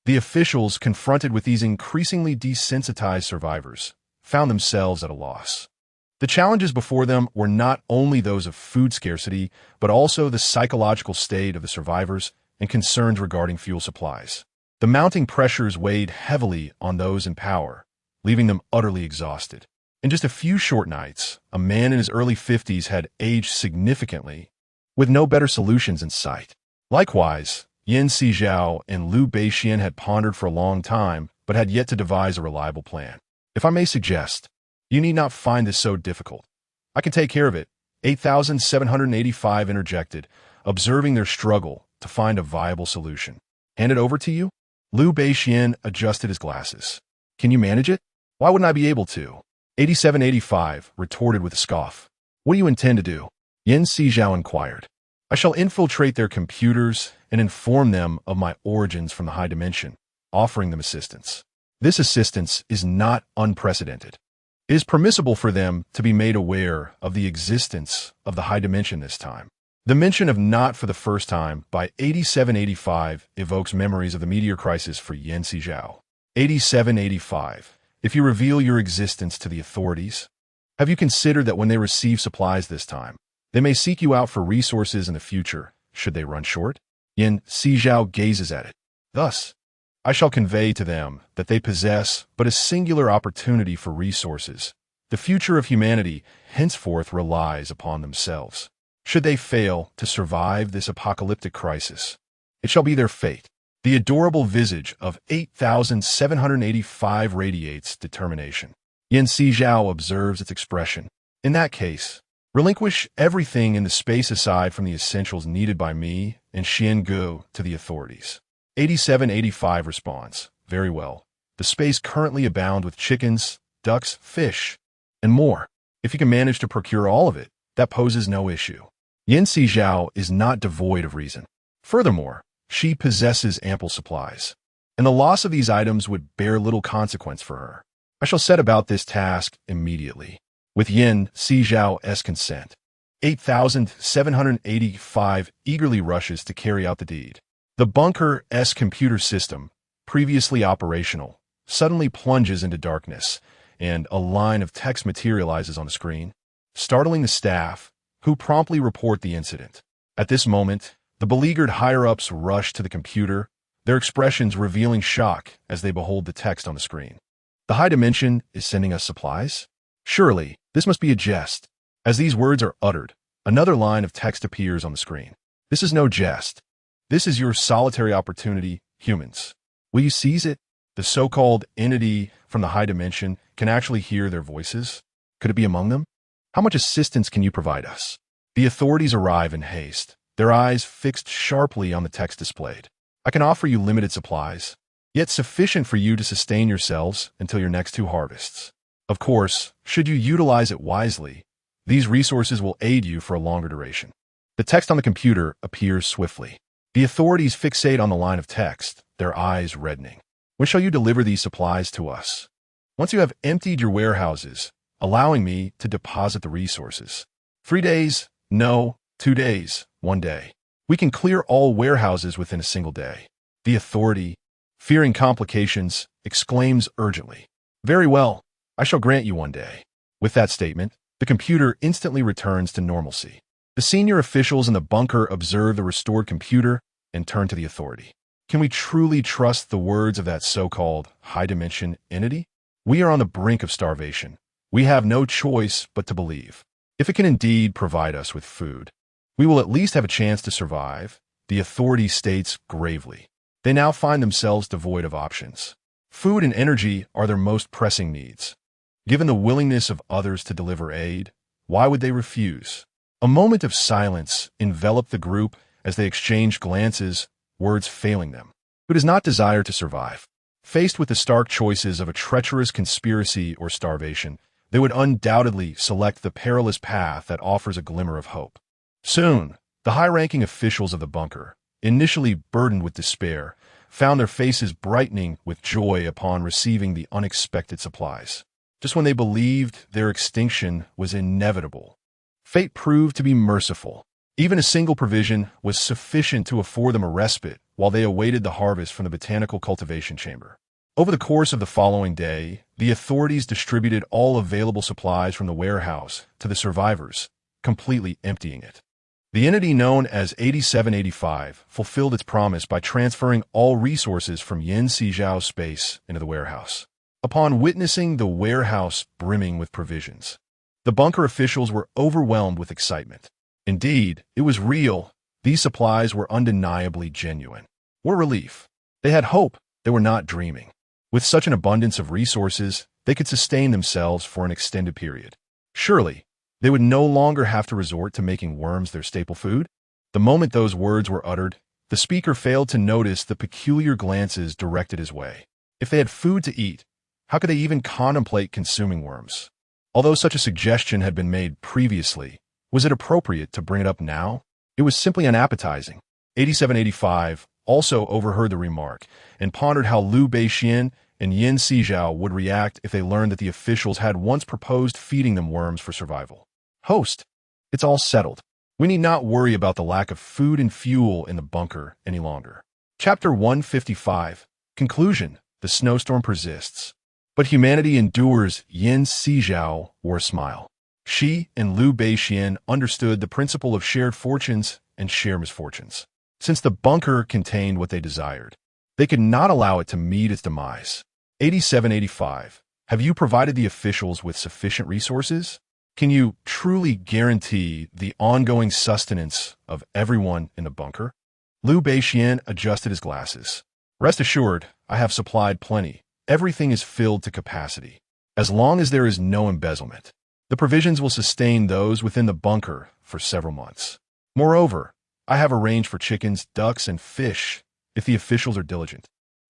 The officials, confronted with these increasingly desensitized survivors, found themselves at a loss. The challenges before them were not only those of food scarcity, but also the psychological state of the survivors and concerns regarding fuel supplies. The mounting pressures weighed heavily on those in power, leaving them utterly exhausted. In just a few short nights, a man in his early 50s had aged significantly, with no better solutions in sight. Likewise, Sizhao and Liu Beixian had pondered for a long time, but had yet to devise a reliable plan. If I may suggest, you need not find this so difficult. I can take care of it, 8,785 interjected, observing their struggle to find a viable solution. Hand it over to you? Liu Beixian adjusted his glasses. Can you manage it? Why wouldn't I be able to? 8785 retorted with a scoff. What do you intend to do? Sizhao inquired. I shall infiltrate their computers and inform them of my origins from the high dimension, offering them assistance. This assistance is not unprecedented. It is permissible for them to be made aware of the existence of the high dimension this time. The mention of "not for the first time" by 8785 evokes memories of the meteor crisis for Sizhao. 8785. If you reveal your existence to the authorities, have you considered that when they receive supplies this time, they may seek you out for resources in the future, should they run short? Sizhao gazes at it. Thus, I shall convey to them that they possess but a singular opportunity for resources. The future of humanity henceforth relies upon themselves. Should they fail to survive this apocalyptic crisis, it shall be their fate. The adorable visage of 8,785 radiates determination. Sizhao observes its expression. In that case, relinquish everything in the space aside from the essentials needed by me and Gu to the authorities. 8785 responds, very well. The space currently abound with chickens, ducks, fish, and more. If you can manage to procure all of it, that poses no issue. Sizhao is not devoid of reason. Furthermore, she possesses ample supplies, and the loss of these items would bear little consequence for her. I shall set about this task immediately. With Sizhao's consent, 8,785 eagerly rushes to carry out the deed. The bunker's computer system, previously operational, suddenly plunges into darkness, and a line of text materializes on the screen, startling the staff, who promptly report the incident. At this moment, the beleaguered higher-ups rush to the computer, their expressions revealing shock as they behold the text on the screen. The high dimension is sending us supplies? Surely, this must be a jest. As these words are uttered, another line of text appears on the screen. This is no jest. This is your solitary opportunity, humans. Will you seize it? The so-called entity from the high dimension can actually hear their voices. Could it be among them? How much assistance can you provide us? The authorities arrive in haste, their eyes fixed sharply on the text displayed. I can offer you limited supplies, yet sufficient for you to sustain yourselves until your next two harvests. Of course, should you utilize it wisely, these resources will aid you for a longer duration. The text on the computer appears swiftly. The authorities fixate on the line of text, their eyes reddening. When shall you deliver these supplies to us? Once you have emptied your warehouses, allowing me to deposit the resources. 3 days? No. 2 days. 1 day. We can clear all warehouses within a single day. The authority, fearing complications, exclaims urgently. Very well. I shall grant you 1 day. With that statement, the computer instantly returns to normalcy. The senior officials in the bunker observe the restored computer and turn to the authority. Can we truly trust the words of that so-called high-dimension entity? We are on the brink of starvation. We have no choice but to believe. If it can indeed provide us with food, we will at least have a chance to survive, the authority states gravely. They now find themselves devoid of options. Food and energy are their most pressing needs. Given the willingness of others to deliver aid, why would they refuse? A moment of silence enveloped the group as they exchanged glances, words failing them. Who does not desire to survive? Faced with the stark choices of a treacherous conspiracy or starvation, they would undoubtedly select the perilous path that offers a glimmer of hope. Soon, the high-ranking officials of the bunker, initially burdened with despair, found their faces brightening with joy upon receiving the unexpected supplies. Just when they believed their extinction was inevitable, fate proved to be merciful. Even a single provision was sufficient to afford them a respite while they awaited the harvest from the botanical cultivation chamber. Over the course of the following day, the authorities distributed all available supplies from the warehouse to the survivors, completely emptying it. The entity known as 8785 fulfilled its promise by transferring all resources from Sizhao's space into the warehouse. Upon witnessing the warehouse brimming with provisions, the bunker officials were overwhelmed with excitement. Indeed, it was real. These supplies were undeniably genuine. What relief! They had hope. They were not dreaming. With such an abundance of resources, they could sustain themselves for an extended period. Surely, they would no longer have to resort to making worms their staple food. The moment those words were uttered, the speaker failed to notice the peculiar glances directed his way. If they had food to eat, how could they even contemplate consuming worms? Although such a suggestion had been made previously, was it appropriate to bring it up now? It was simply unappetizing. 8785 also overheard the remark and pondered how Liu Beixian and Sizhao would react if they learned that the officials had once proposed feeding them worms for survival. Host, it's all settled. We need not worry about the lack of food and fuel in the bunker any longer. Chapter 155. Conclusion. The snowstorm persists. But humanity endures. Sizhao wore a smile. She and Liu Beixian understood the principle of shared fortunes and shared misfortunes. Since the bunker contained what they desired, they could not allow it to meet its demise. 8785. Have you provided the officials with sufficient resources? Can you truly guarantee the ongoing sustenance of everyone in the bunker? Liu Beixian adjusted his glasses. Rest assured, I have supplied plenty. Everything is filled to capacity. As long as there is no embezzlement, the provisions will sustain those within the bunker for several months. Moreover, I have arranged for chickens, ducks, and fish if the officials are diligent.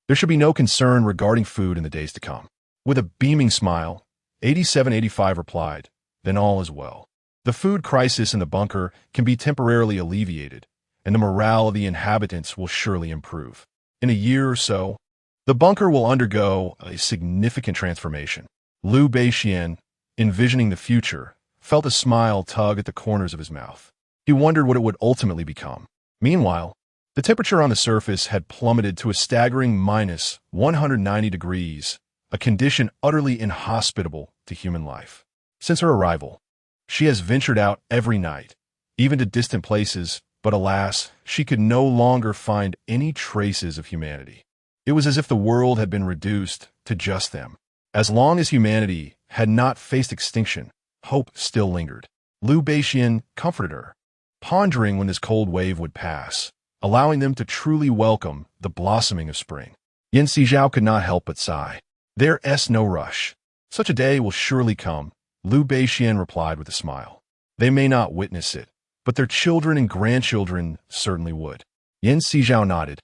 There should be no concern regarding food in the days to come. With a beaming smile, 8785 replied, then all is well. The food crisis in the bunker can be temporarily alleviated, and the morale of the inhabitants will surely improve. In a year or so, the bunker will undergo a significant transformation. Liu Beixian, envisioning the future, felt a smile tug at the corners of his mouth. He wondered what it would ultimately become. Meanwhile, the temperature on the surface had plummeted to a staggering minus 190 degrees, a condition utterly inhospitable to human life. Since her arrival, she has ventured out every night, even to distant places, but alas, she could no longer find any traces of humanity. It was as if the world had been reduced to just them. As long as humanity had not faced extinction, hope still lingered. Liu Beixian comforted her, pondering when this cold wave would pass, allowing them to truly welcome the blossoming of spring. Sizhao could not help but sigh. There's no rush. Such a day will surely come, Liu Beixian replied with a smile. They may not witness it, but their children and grandchildren certainly would. Sizhao nodded,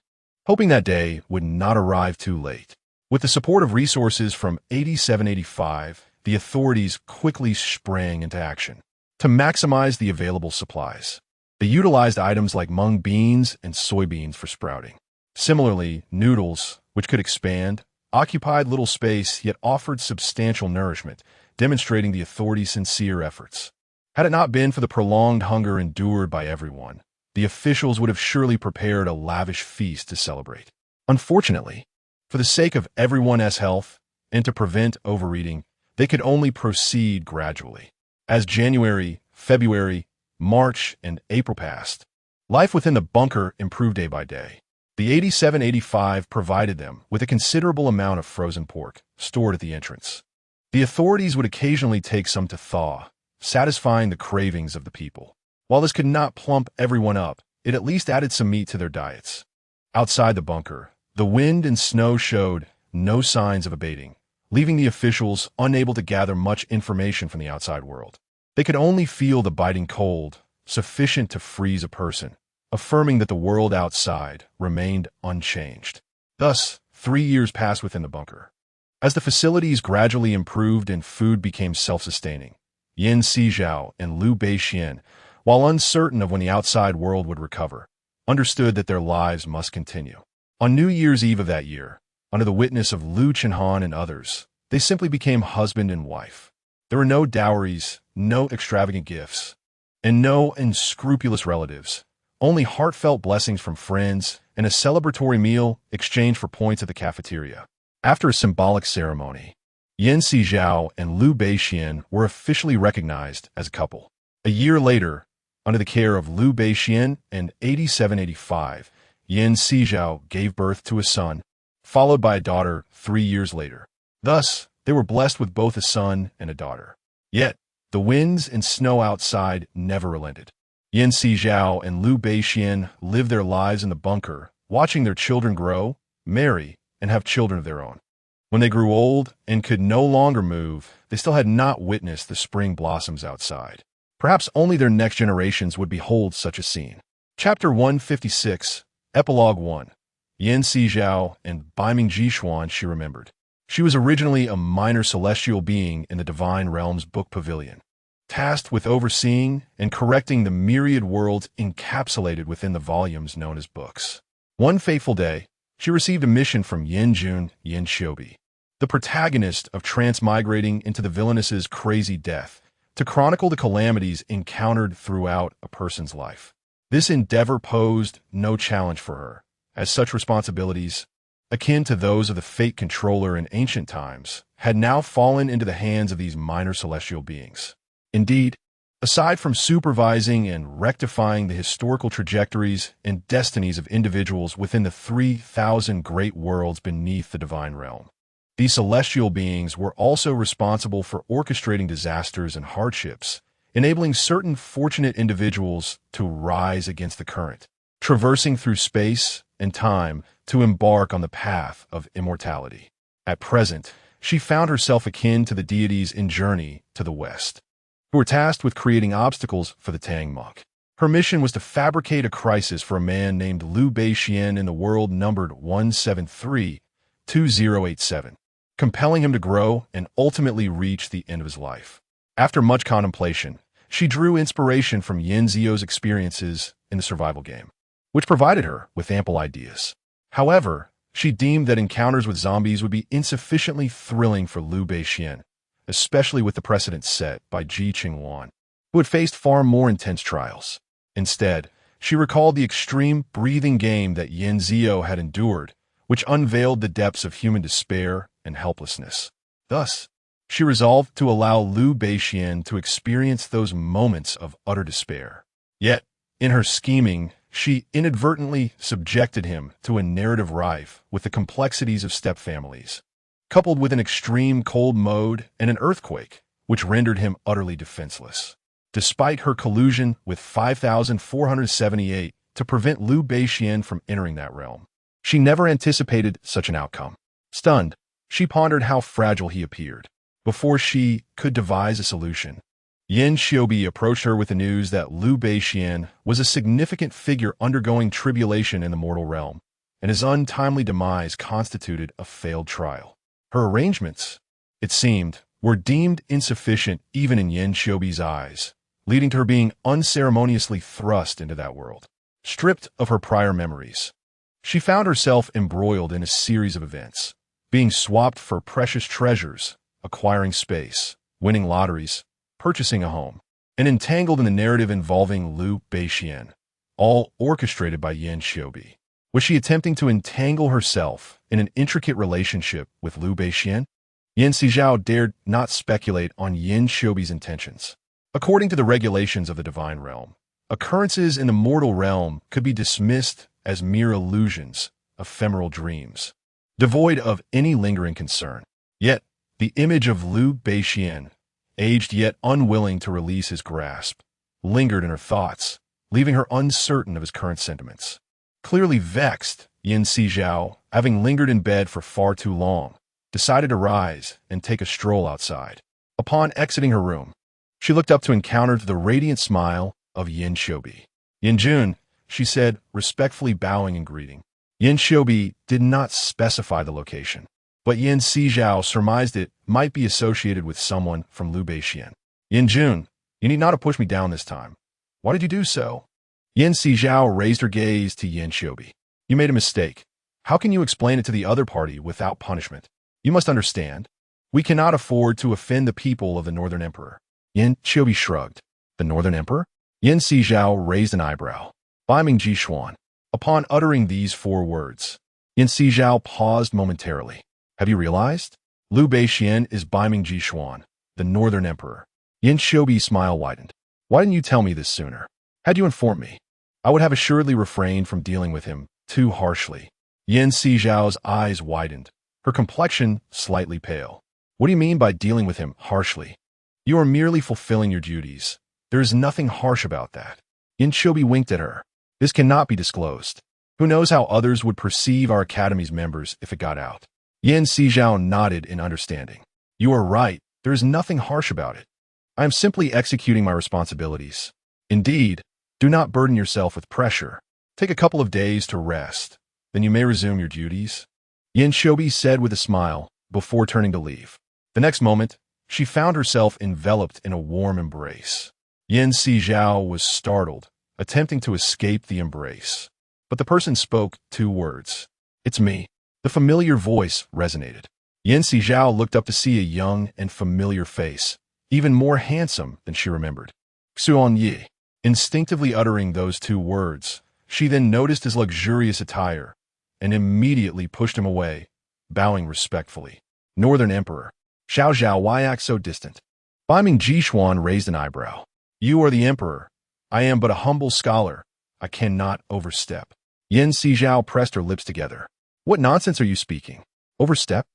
hoping that day would not arrive too late. With the support of resources from 8785, the authorities quickly sprang into action. To maximize the available supplies, they utilized items like mung beans and soybeans for sprouting. Similarly, noodles, which could expand, occupied little space yet offered substantial nourishment, demonstrating the authorities' sincere efforts. Had it not been for the prolonged hunger endured by everyone, the officials would have surely prepared a lavish feast to celebrate. Unfortunately, for the sake of everyone's health and to prevent overeating, they could only proceed gradually. As January, February, March, and April passed, life within the bunker improved day by day. The 8785 provided them with a considerable amount of frozen pork stored at the entrance. The authorities would occasionally take some to thaw, satisfying the cravings of the people. While this could not plump everyone up, it at least added some meat to their diets. Outside the bunker, the wind and snow showed no signs of abating, leaving the officials unable to gather much information from the outside world. They could only feel the biting cold, sufficient to freeze a person, affirming that the world outside remained unchanged. Thus, 3 years passed within the bunker. As the facilities gradually improved and food became self-sustaining, Sizhao and Liu Beixian, while uncertain of when the outside world would recover, understood that their lives must continue. On New Year's Eve of that year, under the witness of Liu Chenhan and others, they simply became husband and wife. There were no dowries, no extravagant gifts, and no unscrupulous relatives, only heartfelt blessings from friends and a celebratory meal exchanged for points at the cafeteria. After a symbolic ceremony, Sizhao and Liu Beixian were officially recognized as a couple. A year later, Under the care of Liu Beixian in 8785, Yin Sizhao gave birth to a son, followed by a daughter 3 years later. Thus, they were blessed with both a son and a daughter. Yet, the winds and snow outside never relented. Yin Sizhao and Liu Beixian lived their lives in the bunker, watching their children grow, marry, and have children of their own. When they grew old and could no longer move, they still had not witnessed the spring blossoms outside. Perhaps only their next generations would behold such a scene. Chapter 156, Epilogue 1. Yin Sizhao and Baiming Jishuan she remembered. She was originally a minor celestial being in the Divine Realms Book Pavilion, tasked with overseeing and correcting the myriad worlds encapsulated within the volumes known as books. One fateful day, she received a mission from Yin Shiobi, the protagonist of transmigrating into the villainess's crazy death, to chronicle the calamities encountered throughout a person's life. This endeavor posed no challenge for her, as such responsibilities, akin to those of the fate controller in ancient times, had now fallen into the hands of these minor celestial beings. Indeed, aside from supervising and rectifying the historical trajectories and destinies of individuals within the 3,000 great worlds beneath the divine realm, these celestial beings were also responsible for orchestrating disasters and hardships, enabling certain fortunate individuals to rise against the current, traversing through space and time to embark on the path of immortality. At present, she found herself akin to the deities in Journey to the West, who were tasked with creating obstacles for the Tang monk. Her mission was to fabricate a crisis for a man named Liu Beixian in the world numbered 173-2087, compelling him to grow and ultimately reach the end of his life. After much contemplation, she drew inspiration from Yin Zio's experiences in the survival game, which provided her with ample ideas. However, she deemed that encounters with zombies would be insufficiently thrilling for Liu Beixian, especially with the precedent set by Ji Qingwan, who had faced far more intense trials. Instead, she recalled the extreme breathing game that Yin Zio had endured, which unveiled the depths of human despair and helplessness. Thus, she resolved to allow Liu Beixian to experience those moments of utter despair. Yet, in her scheming, she inadvertently subjected him to a narrative rife with the complexities of stepfamilies, coupled with an extreme cold mode and an earthquake, which rendered him utterly defenseless. Despite her collusion with 5,478 to prevent Liu Beixian from entering that realm, she never anticipated such an outcome. Stunned, she pondered how fragile he appeared. Before she could devise a solution, Yin Shiobi approached her with the news that Liu Beixian was a significant figure undergoing tribulation in the mortal realm, and his untimely demise constituted a failed trial. Her arrangements, it seemed, were deemed insufficient even in Yin Shiobi's eyes, leading to her being unceremoniously thrust into that world. Stripped of her prior memories, she found herself embroiled in a series of events, being swapped for precious treasures, acquiring space, winning lotteries, purchasing a home, and entangled in the narrative involving Liu Beixian, all orchestrated by Yin Shiobi. Was she attempting to entangle herself in an intricate relationship with Liu Beixian? Yin Sizhao dared not speculate on Yin Shiobi's intentions. According to the regulations of the divine realm, occurrences in the mortal realm could be dismissed as mere illusions, ephemeral dreams, devoid of any lingering concern. Yet, the image of Liu Beixian, aged yet unwilling to release his grasp, lingered in her thoughts, leaving her uncertain of his current sentiments. Clearly vexed, Yin Sizhao, having lingered in bed for far too long, decided to rise and take a stroll outside. Upon exiting her room, she looked up to encounter the radiant smile of Yin Shiobi. "Yin Jun," she said, respectfully bowing in greeting. Yin Shiobi did not specify the location, but Yin Sizhao surmised it might be associated with someone from Liu Beixian. "Yin Jun, you need not have pushed me down this time. Why did you do so?" Yin Sizhao raised her gaze to Yin Shiobi. "You made a mistake. How can you explain it to the other party without punishment? You must understand. We cannot afford to offend the people of the Northern Emperor." Yin Shiobi shrugged. "The Northern Emperor?" Yin Sizhao raised an eyebrow. Baiming Jishuan. Upon uttering these 4 words, Yin Sizhao paused momentarily. "Have you realized? Liu Beixian is Baiming Jishuan, the Northern Emperor." Yin Shiobi's smile widened. "Why didn't you tell me this sooner?" Had you informed me, I would have assuredly refrained from dealing with him too harshly. Sizhao's eyes widened, her complexion slightly pale. What do you mean by dealing with him harshly? You are merely fulfilling your duties. There is nothing harsh about that. Chobi winked at her. This cannot be disclosed. Who knows how others would perceive our academy's members if it got out? Sizhao nodded in understanding. You are right. There is nothing harsh about it. I am simply executing my responsibilities. Indeed, do not burden yourself with pressure. Take a couple of days to rest. Then you may resume your duties. Shobi said with a smile before turning to leave. The next moment, she found herself enveloped in a warm embrace. Sizhao was startled, attempting to escape the embrace. But the person spoke 2 words. It's me. The familiar voice resonated. Sizhao looked up to see a young and familiar face, even more handsome than she remembered. Xuan Yi. Instinctively uttering those 2 words, she then noticed his luxurious attire and immediately pushed him away, bowing respectfully. Northern Emperor. Xiao, why act so distant? Biming Jishuan raised an eyebrow. You are the emperor. I am but a humble scholar. I cannot overstep. Sizhao pressed her lips together. What nonsense are you speaking? Overstep?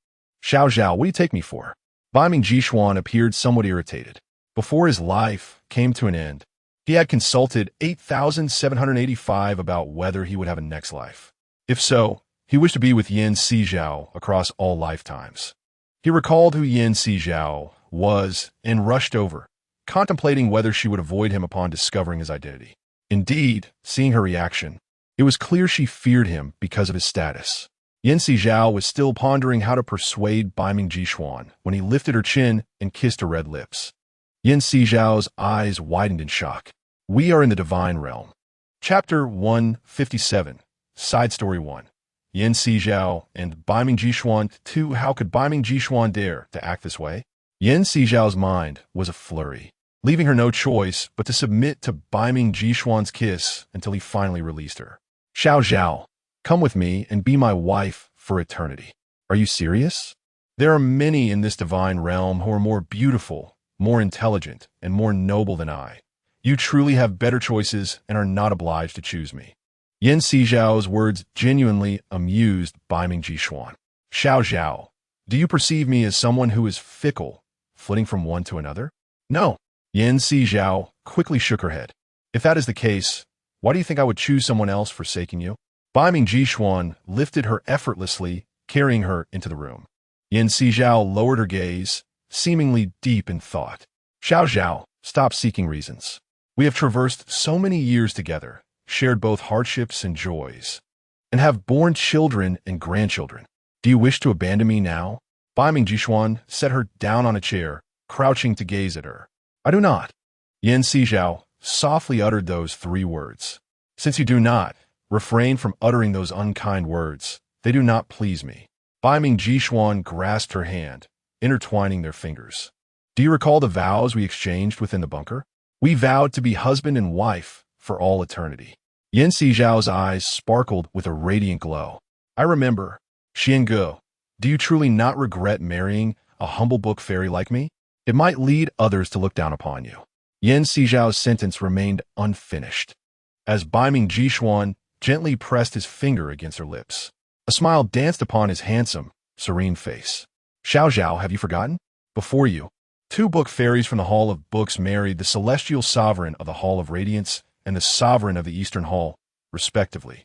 Xiao, what do you take me for? Biming Jishuan appeared somewhat irritated. Before his life came to an end, he had consulted 8,785 about whether he would have a next life. If so, he wished to be with Sizhao across all lifetimes. He recalled who Sizhao was and rushed over, contemplating whether she would avoid him upon discovering his identity. Indeed, seeing her reaction, it was clear she feared him because of his status. Sizhao was still pondering how to persuade Biming Jishuan when he lifted her chin and kissed her red lips. Sizhao's eyes widened in shock. We are in the divine realm. Chapter 157, Side Story 1. Sizhao and Biming Jishuan 2. How could Biming Jishuan dare to act this way? Sizhao's mind was a flurry, leaving her no choice but to submit to Biming Jishuan's kiss until he finally released her. Xiao, come with me and be my wife for eternity. Are you serious? There are many in this divine realm who are more beautiful, more intelligent, and more noble than I. You truly have better choices and are not obliged to choose me. Sizhao's words genuinely amused Biming Jishuan. Xiao, do you perceive me as someone who is fickle, flitting from one to another? No. Sizhao quickly shook her head. If that is the case, why do you think I would choose someone else forsaking you? Biming Jishuan lifted her effortlessly, carrying her into the room. Sizhao lowered her gaze, seemingly deep in thought. Xiao, stop seeking reasons. We have traversed so many years together, shared both hardships and joys, and have borne children and grandchildren. Do you wish to abandon me now? Biming Jishuan set her down on a chair, crouching to gaze at her. I do not. Sizhao softly uttered those 3 words. Since you do not, refrain from uttering those unkind words. They do not please me. Biming Jishuan grasped her hand, intertwining their fingers. Do you recall the vows we exchanged within the bunker? We vowed to be husband and wife for all eternity. Sizhao's eyes sparkled with a radiant glow. I remember. Xiange, do you truly not regret marrying a humble book fairy like me? It might lead others to look down upon you. Sizhao's sentence remained unfinished, as Biming Jishuan gently pressed his finger against her lips. A smile danced upon his handsome, serene face. Xiao, have you forgotten? Before you, 2 book fairies from the Hall of Books married the celestial sovereign of the Hall of Radiance and the sovereign of the Eastern Hall, respectively.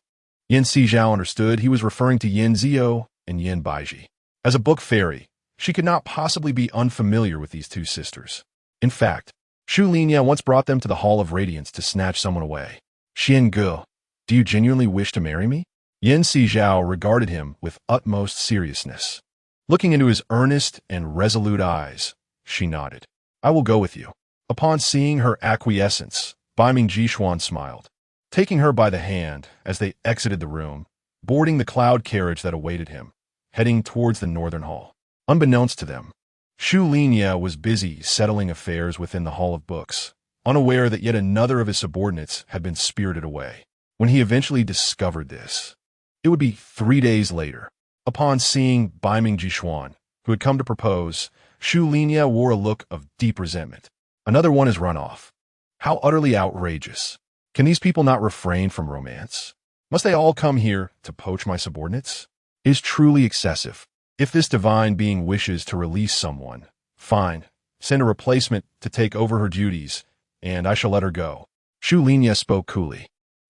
Sizhao understood he was referring to Zhou and Baiji. As a book fairy, she could not possibly be unfamiliar with these 2 sisters. In fact, Shu Linya once brought them to the Hall of Radiance to snatch someone away. Xiange, do you genuinely wish to marry me? Sizhao regarded him with utmost seriousness. Looking into his earnest and resolute eyes, she nodded. I will go with you. Upon seeing her acquiescence, Biming Jishuan smiled, taking her by the hand as they exited the room, boarding the cloud carriage that awaited him, heading towards the northern hall. Unbeknownst to them, Shu Linya was busy settling affairs within the Hall of Books, unaware that yet another of his subordinates had been spirited away. When he eventually discovered this, it would be 3 days later. Upon seeing Biming Jishuan, who had come to propose, Shu Linya wore a look of deep resentment. Another one has run off. How utterly outrageous. Can these people not refrain from romance? Must they all come here to poach my subordinates? It is truly excessive. If this divine being wishes to release someone, fine, send a replacement to take over her duties, and I shall let her go. Shu Linya spoke coolly.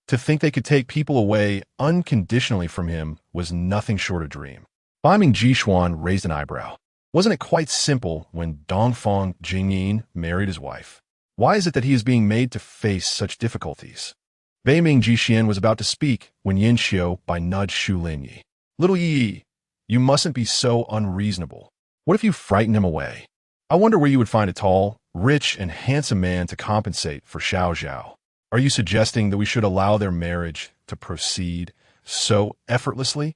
To think they could take people away unconditionally from him was nothing short of dream. Biming Jishuan raised an eyebrow. Wasn't it quite simple when Dongfang Jingyin married his wife? Why is it that he is being made to face such difficulties? Beiming Jixian was about to speak when Yin Xiu by nudged Shu Linyi. Little Yi, you mustn't be so unreasonable. What if you frighten him away? I wonder where you would find a tall, rich, and handsome man to compensate for Xiao Zhao. Are you suggesting that we should allow their marriage to proceed so effortlessly?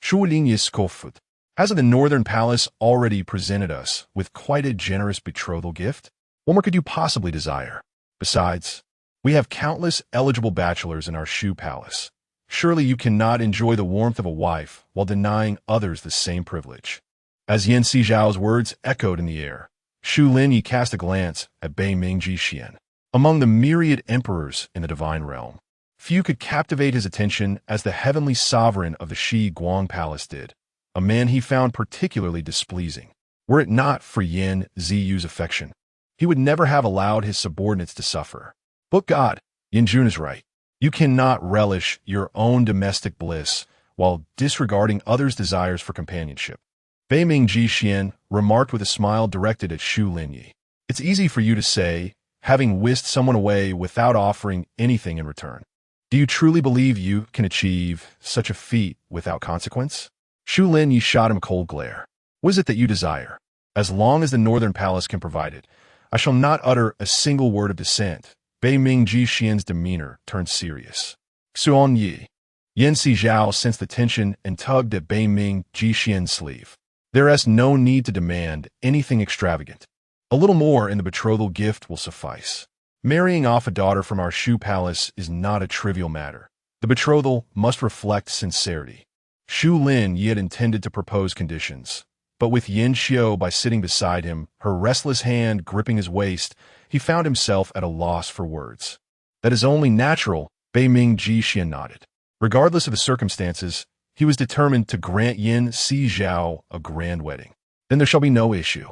Shu Linyi scoffed. Hasn't the Northern Palace already presented us with quite a generous betrothal gift? What more could you possibly desire? Besides, we have countless eligible bachelors in our Shu Palace. Surely you cannot enjoy the warmth of a wife while denying others the same privilege. As Yan Sizhao's words echoed in the air, Shu Linyi cast a glance at Beiming Jixian. Among the myriad emperors in the divine realm, few could captivate his attention as the heavenly sovereign of the Shi Guang Palace did, a man he found particularly displeasing. Were it not for Yan Ziyu's affection, he would never have allowed his subordinates to suffer. But God, Yin Jun is right. You cannot relish your own domestic bliss while disregarding others' desires for companionship. Beiming Jixian remarked with a smile directed at Shu Linyi. It's easy for you to say, having whisked someone away without offering anything in return. Do you truly believe you can achieve such a feat without consequence? Shu Linyi shot him a cold glare. What is it that you desire? As long as the Northern Palace can provide it, I shall not utter a single word of dissent. Beiming Jixian's demeanor turned serious. Xuan Yi. Yan Sizhao sensed the tension and tugged at Beiming Jixian's sleeve. There is no need to demand anything extravagant. A little more in the betrothal gift will suffice. Marrying off a daughter from our Shu Palace is not a trivial matter. The betrothal must reflect sincerity. Shu Lin Yi had intended to propose conditions, but with Yin Xiu by sitting beside him, her restless hand gripping his waist, he found himself at a loss for words. That is only natural, Beiming Jixian nodded. Regardless of the circumstances, he was determined to grant Yin Sizhao a grand wedding. Then there shall be no issue.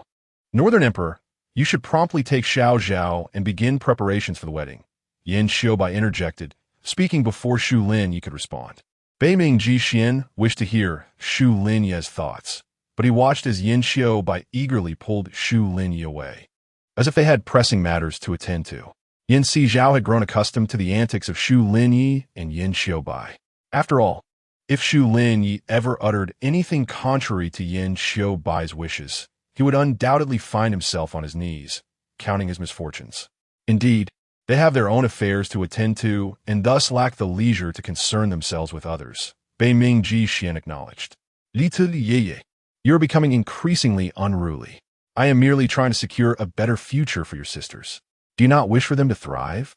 Northern Emperor, you should promptly take Xiao Zhao and begin preparations for the wedding. Yin Xiubai interjected, speaking before Shu Lin Yi could respond. Beiming Jixian wished to hear Shu Lin Yi's thoughts, but he watched as Yin Xiubai eagerly pulled Shu Lin Yi away, as if they had pressing matters to attend to. Yin Sizhao had grown accustomed to the antics of Shu Lin Yi and Yin Xiubai. After all, if Shu Lin Yi ever uttered anything contrary to Yin Xiubai's wishes, he would undoubtedly find himself on his knees, counting his misfortunes. Indeed, they have their own affairs to attend to and thus lack the leisure to concern themselves with others. Beiming Jixian acknowledged. Little Yeye, you are becoming increasingly unruly. I am merely trying to secure a better future for your sisters. Do you not wish for them to thrive?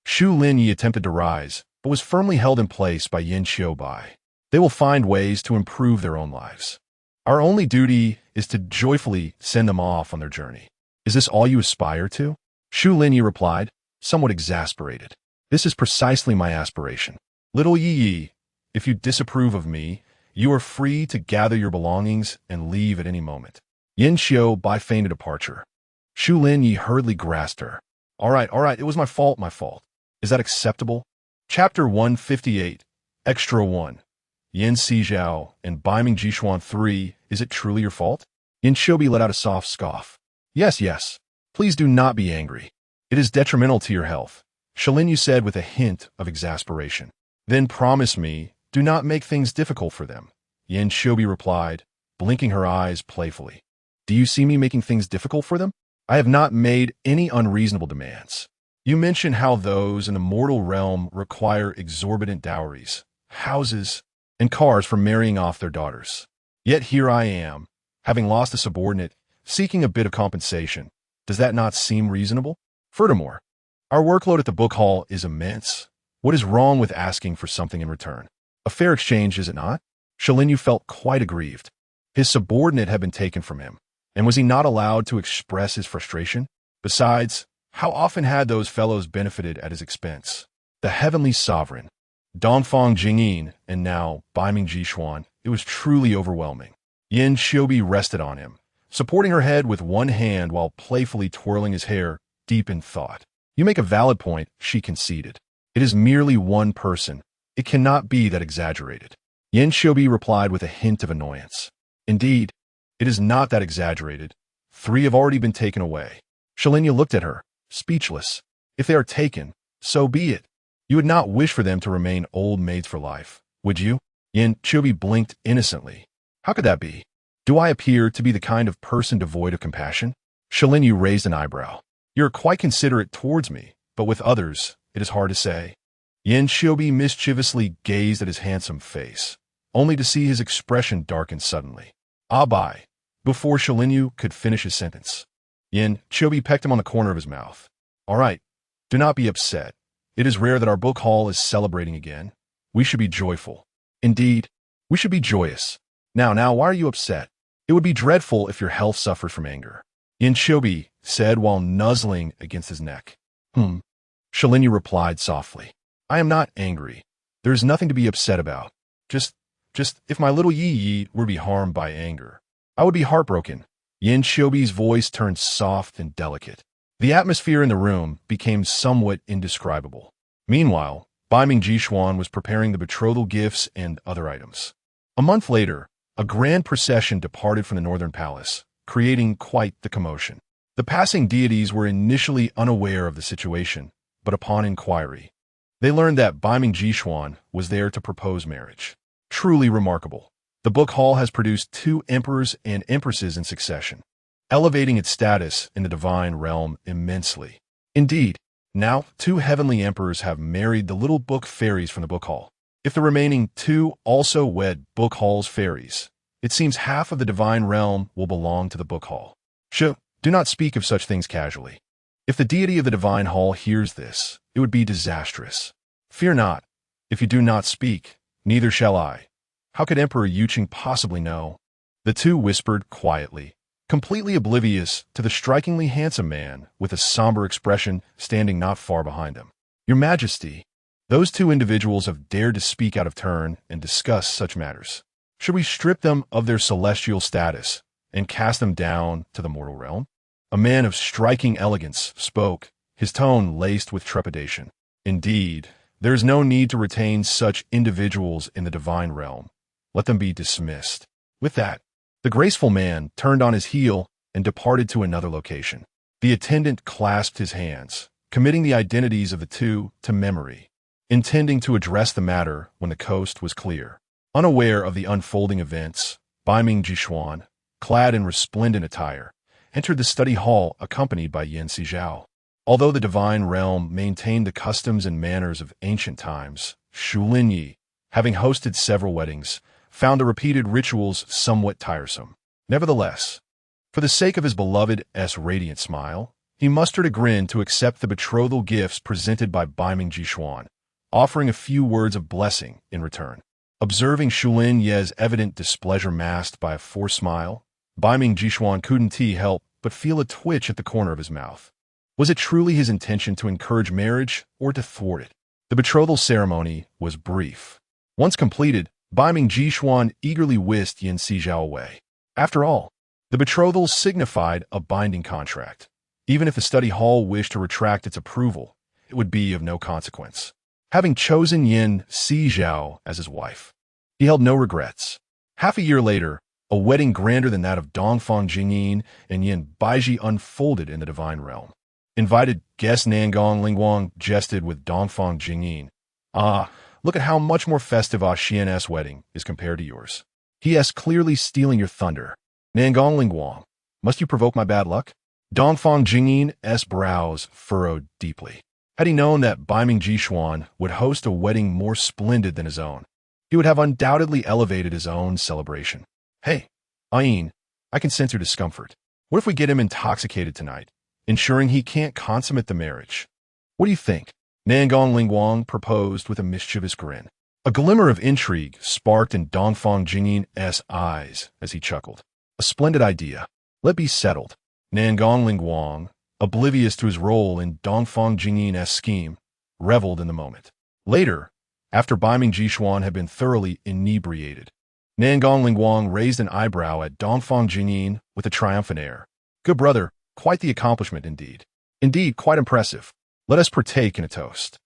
Shu Lin Yi attempted to rise, but was firmly held in place by Yin Xiubai. They will find ways to improve their own lives. Our only duty is to joyfully send them off on their journey. Is this all you aspire to? Shu Lin Yi replied, somewhat exasperated. This is precisely my aspiration. Little Yi, if you disapprove of me, you are free to gather your belongings and leave at any moment. Yin Xiubai feigned a departure. Shu Lin Yi hurriedly grasped her. All right, it was my fault. Is that acceptable? Chapter 158, Extra 1. Yin Sizhao and Beiming Jishuan 3, is it truly your fault? Yin Xiubai let out a soft scoff. Yes. Please do not be angry. It is detrimental to your health, Shu Lin Yi said with a hint of exasperation. Then promise me, do not make things difficult for them, Yin Xiubai replied, blinking her eyes playfully. Do you see me making things difficult for them? I have not made any unreasonable demands. You mention how those in the mortal realm require exorbitant dowries, houses, and cars for marrying off their daughters. Yet here I am, having lost a subordinate, seeking a bit of compensation. Does that not seem reasonable? Furthermore, our workload at the book hall is immense. What is wrong with asking for something in return? A fair exchange, is it not? Shu Lin Yi felt quite aggrieved. His subordinate had been taken from him, and was he not allowed to express his frustration? Besides, how often had those fellows benefited at his expense? The heavenly sovereign, Dongfang Jingyin, and now Baiming Jishuan. It was truly overwhelming. Yin Xiaobi rested on him, supporting her head with one hand while playfully twirling his hair, deep in thought. You make a valid point, she conceded. It is merely one person. It cannot be that exaggerated. Yin Xiaobi replied with a hint of annoyance. Indeed, it is not that exaggerated. 3 have already been taken away. Shalinya looked at her, speechless. If they are taken, so be it. You would not wish for them to remain old maids for life, would you? Yin Xiaobi blinked innocently. How could that be? Do I appear to be the kind of person devoid of compassion? Shalinya raised an eyebrow. You're quite considerate towards me, but with others, it is hard to say. Yin Xiaobi mischievously gazed at his handsome face, only to see his expression darken suddenly. Bai, before Shalinya could finish his sentence. Yin Xiaobi pecked him on the corner of his mouth. All right, do not be upset. It is rare that our book hall is celebrating again. We should be joyful. Indeed, we should be joyous. Now, why are you upset? It would be dreadful if your health suffered from anger. Yin Xiaobi said while nuzzling against his neck. Shalinya replied softly. I am not angry. There is nothing to be upset about. Just if my little Yi were to be harmed by anger, I would be heartbroken. Yin Xiaobi's voice turned soft and delicate. The atmosphere in the room became somewhat indescribable. Meanwhile, Baiming Jishuan was preparing the betrothal gifts and other items. A month later, a grand procession departed from the northern palace, creating quite the commotion. The passing deities were initially unaware of the situation, but upon inquiry, they learned that Baiming Jishuan was there to propose marriage. Truly remarkable. The book hall has produced 2 emperors and empresses in succession, elevating its status in the divine realm immensely. Indeed, now 2 heavenly emperors have married the little book fairies from the book hall. If the remaining 2 also wed book hall's fairies, it seems half of the divine realm will belong to the book hall. Do not speak of such things casually. If the deity of the divine hall hears this, it would be disastrous. Fear not. If you do not speak, neither shall I. How could Emperor Yuqing possibly know? The 2 whispered quietly, completely oblivious to the strikingly handsome man with a somber expression standing not far behind them. Your Majesty, those 2 individuals have dared to speak out of turn and discuss such matters. Should we strip them of their celestial status and cast them down to the mortal realm? A man of striking elegance spoke, his tone laced with trepidation. Indeed, there is no need to retain such individuals in the divine realm. Let them be dismissed. With that, the graceful man turned on his heel and departed to another location. The attendant clasped his hands, committing the identities of the 2 to memory, intending to address the matter when the coast was clear. Unaware of the unfolding events, Baiming Jishuan, clad in resplendent attire, entered the study hall accompanied by Yin Sizhao. Although the divine realm maintained the customs and manners of ancient times, Shulin, having hosted several weddings, found the repeated rituals somewhat tiresome. Nevertheless, for the sake of his beloved's radiant smile, he mustered a grin to accept the betrothal gifts presented by Baiming Jishuan, offering a few words of blessing in return. Observing Shulin Ye's evident displeasure masked by a forced smile, Baiming Jishuan couldn't help but feel a twitch at the corner of his mouth. Was it truly his intention to encourage marriage or to thwart it? The betrothal ceremony was brief. Once completed, Baiming Jishuan eagerly whisked Yin Sizhao away. After all, the betrothal signified a binding contract. Even if the study hall wished to retract its approval, it would be of no consequence. Having chosen Yin Sizhao as his wife, he held no regrets. Half a year later, a wedding grander than that of Dongfang Jingyin and Yin Baiji unfolded in the divine realm. Invited guest Nangong Lingguang jested with Dongfang Jingyin. Look at how much more festive Xian's wedding is compared to yours. He is clearly stealing your thunder. Nangong Lingguang, must you provoke my bad luck? Dongfang Jingyin's brows furrowed deeply. Had he known that Baiming Jishuan would host a wedding more splendid than his own, he would have undoubtedly elevated his own celebration. Hey, Ayin, I can sense your discomfort. What if we get him intoxicated tonight, ensuring he can't consummate the marriage? What do you think? Nangong Lingguang proposed with a mischievous grin. A glimmer of intrigue sparked in Dongfang Jingyin's eyes as he chuckled. A splendid idea. Let be settled. Nangong Lingguang, oblivious to his role in Dongfang Jingyin's scheme, reveled in the moment. Later, after Baiming Jishuan had been thoroughly inebriated, Nangong Lingguang raised an eyebrow at Dongfang Jingyin with a triumphant air. Good brother, quite the accomplishment indeed. Indeed, quite impressive. Let us partake in a toast.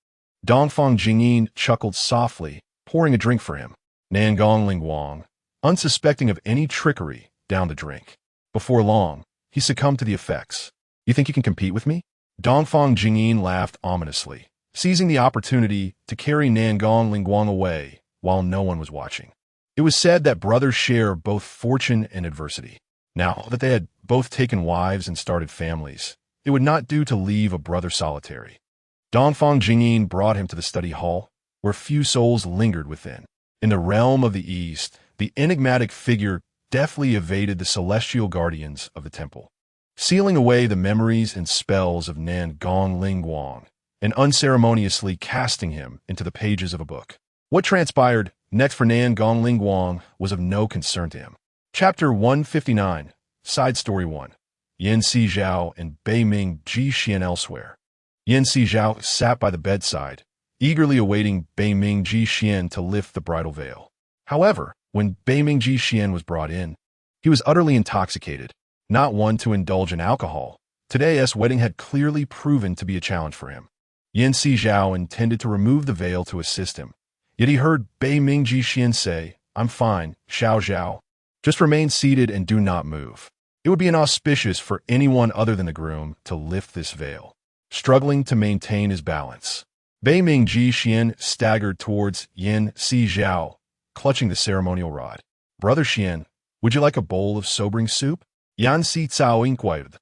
Dongfang Jingyin chuckled softly, pouring a drink for him. Nangong Lingguang, unsuspecting of any trickery, downed the drink. Before long, he succumbed to the effects. You think you can compete with me? Dongfang Jingyin laughed ominously, seizing the opportunity to carry Nangong Lingguang away while no one was watching. It was said that brothers share both fortune and adversity. Now that they had both taken wives and started families, it would not do to leave a brother solitary. Dongfang Jingyin brought him to the study hall, where few souls lingered within. In the realm of the east, the enigmatic figure deftly evaded the celestial guardians of the temple, sealing away the memories and spells of Nangong Lingguang and unceremoniously casting him into the pages of a book. What transpired next for Nangong Lingguang was of no concern to him. Chapter 159, Side Story 1. Yan Sizhao and Baiming Jishuan elsewhere. Yan Sizhao sat by the bedside, eagerly awaiting Baiming Jishuan to lift the bridal veil. However, when Baiming Jishuan was brought in, he was utterly intoxicated, not one to indulge in alcohol. Today's wedding had clearly proven to be a challenge for him. Yan Sizhao intended to remove the veil to assist him, yet he heard Baiming Jishuan say, "I'm fine, Xiao Zhao. Just remain seated and do not move." It would be inauspicious for anyone other than the groom to lift this veil. Struggling to maintain his balance, Baiming Jishuan staggered towards Yan Sizhao, clutching the ceremonial rod. "Brother Xian, would you like a bowl of sobering soup?" Yan Sizhao inquired,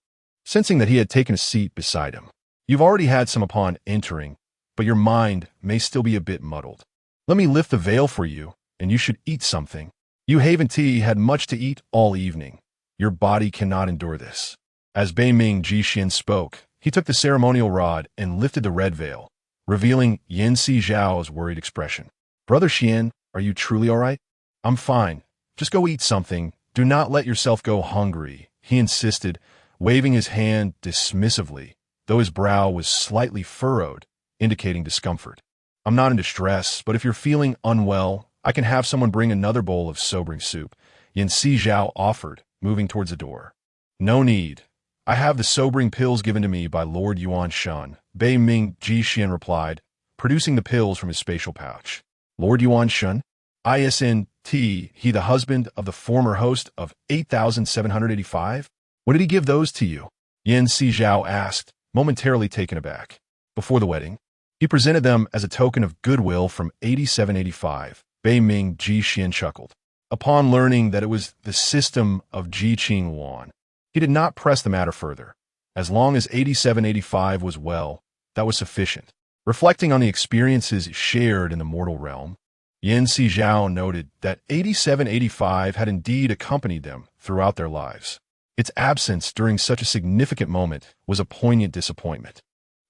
sensing that he had taken a seat beside him. "You've already had some upon entering, but your mind may still be a bit muddled. Let me lift the veil for you, and you should eat something. You haven't had much to eat all evening. Your body cannot endure this." As Baiming Jishuan spoke, he took the ceremonial rod and lifted the red veil, revealing Yan Sizhao's worried expression. "Brother Xian, are you truly all right?" "I'm fine. Just go eat something. Do not let yourself go hungry," he insisted, waving his hand dismissively, though his brow was slightly furrowed, indicating discomfort. "I'm not in distress, but if you're feeling unwell, I can have someone bring another bowl of sobering soup," Yan Sizhao offered, moving towards the door. "No need. I have the sobering pills given to me by Lord Yuan Shun," Baiming Jishuan replied, producing the pills from his spatial pouch. "Lord Yuan Shun? Isn't he the husband of the former host of 8,785? When did he give those to you?" Yan Sizhao asked, momentarily taken aback. "Before the wedding. He presented them as a token of goodwill from 8785, Baiming Jishuan chuckled. Upon learning that it was the system of Jiqing Wan, he did not press the matter further. As long as 8785 was well, that was sufficient. Reflecting on the experiences shared in the mortal realm, Yan Sizhao noted that 8785 had indeed accompanied them throughout their lives. Its absence during such a significant moment was a poignant disappointment.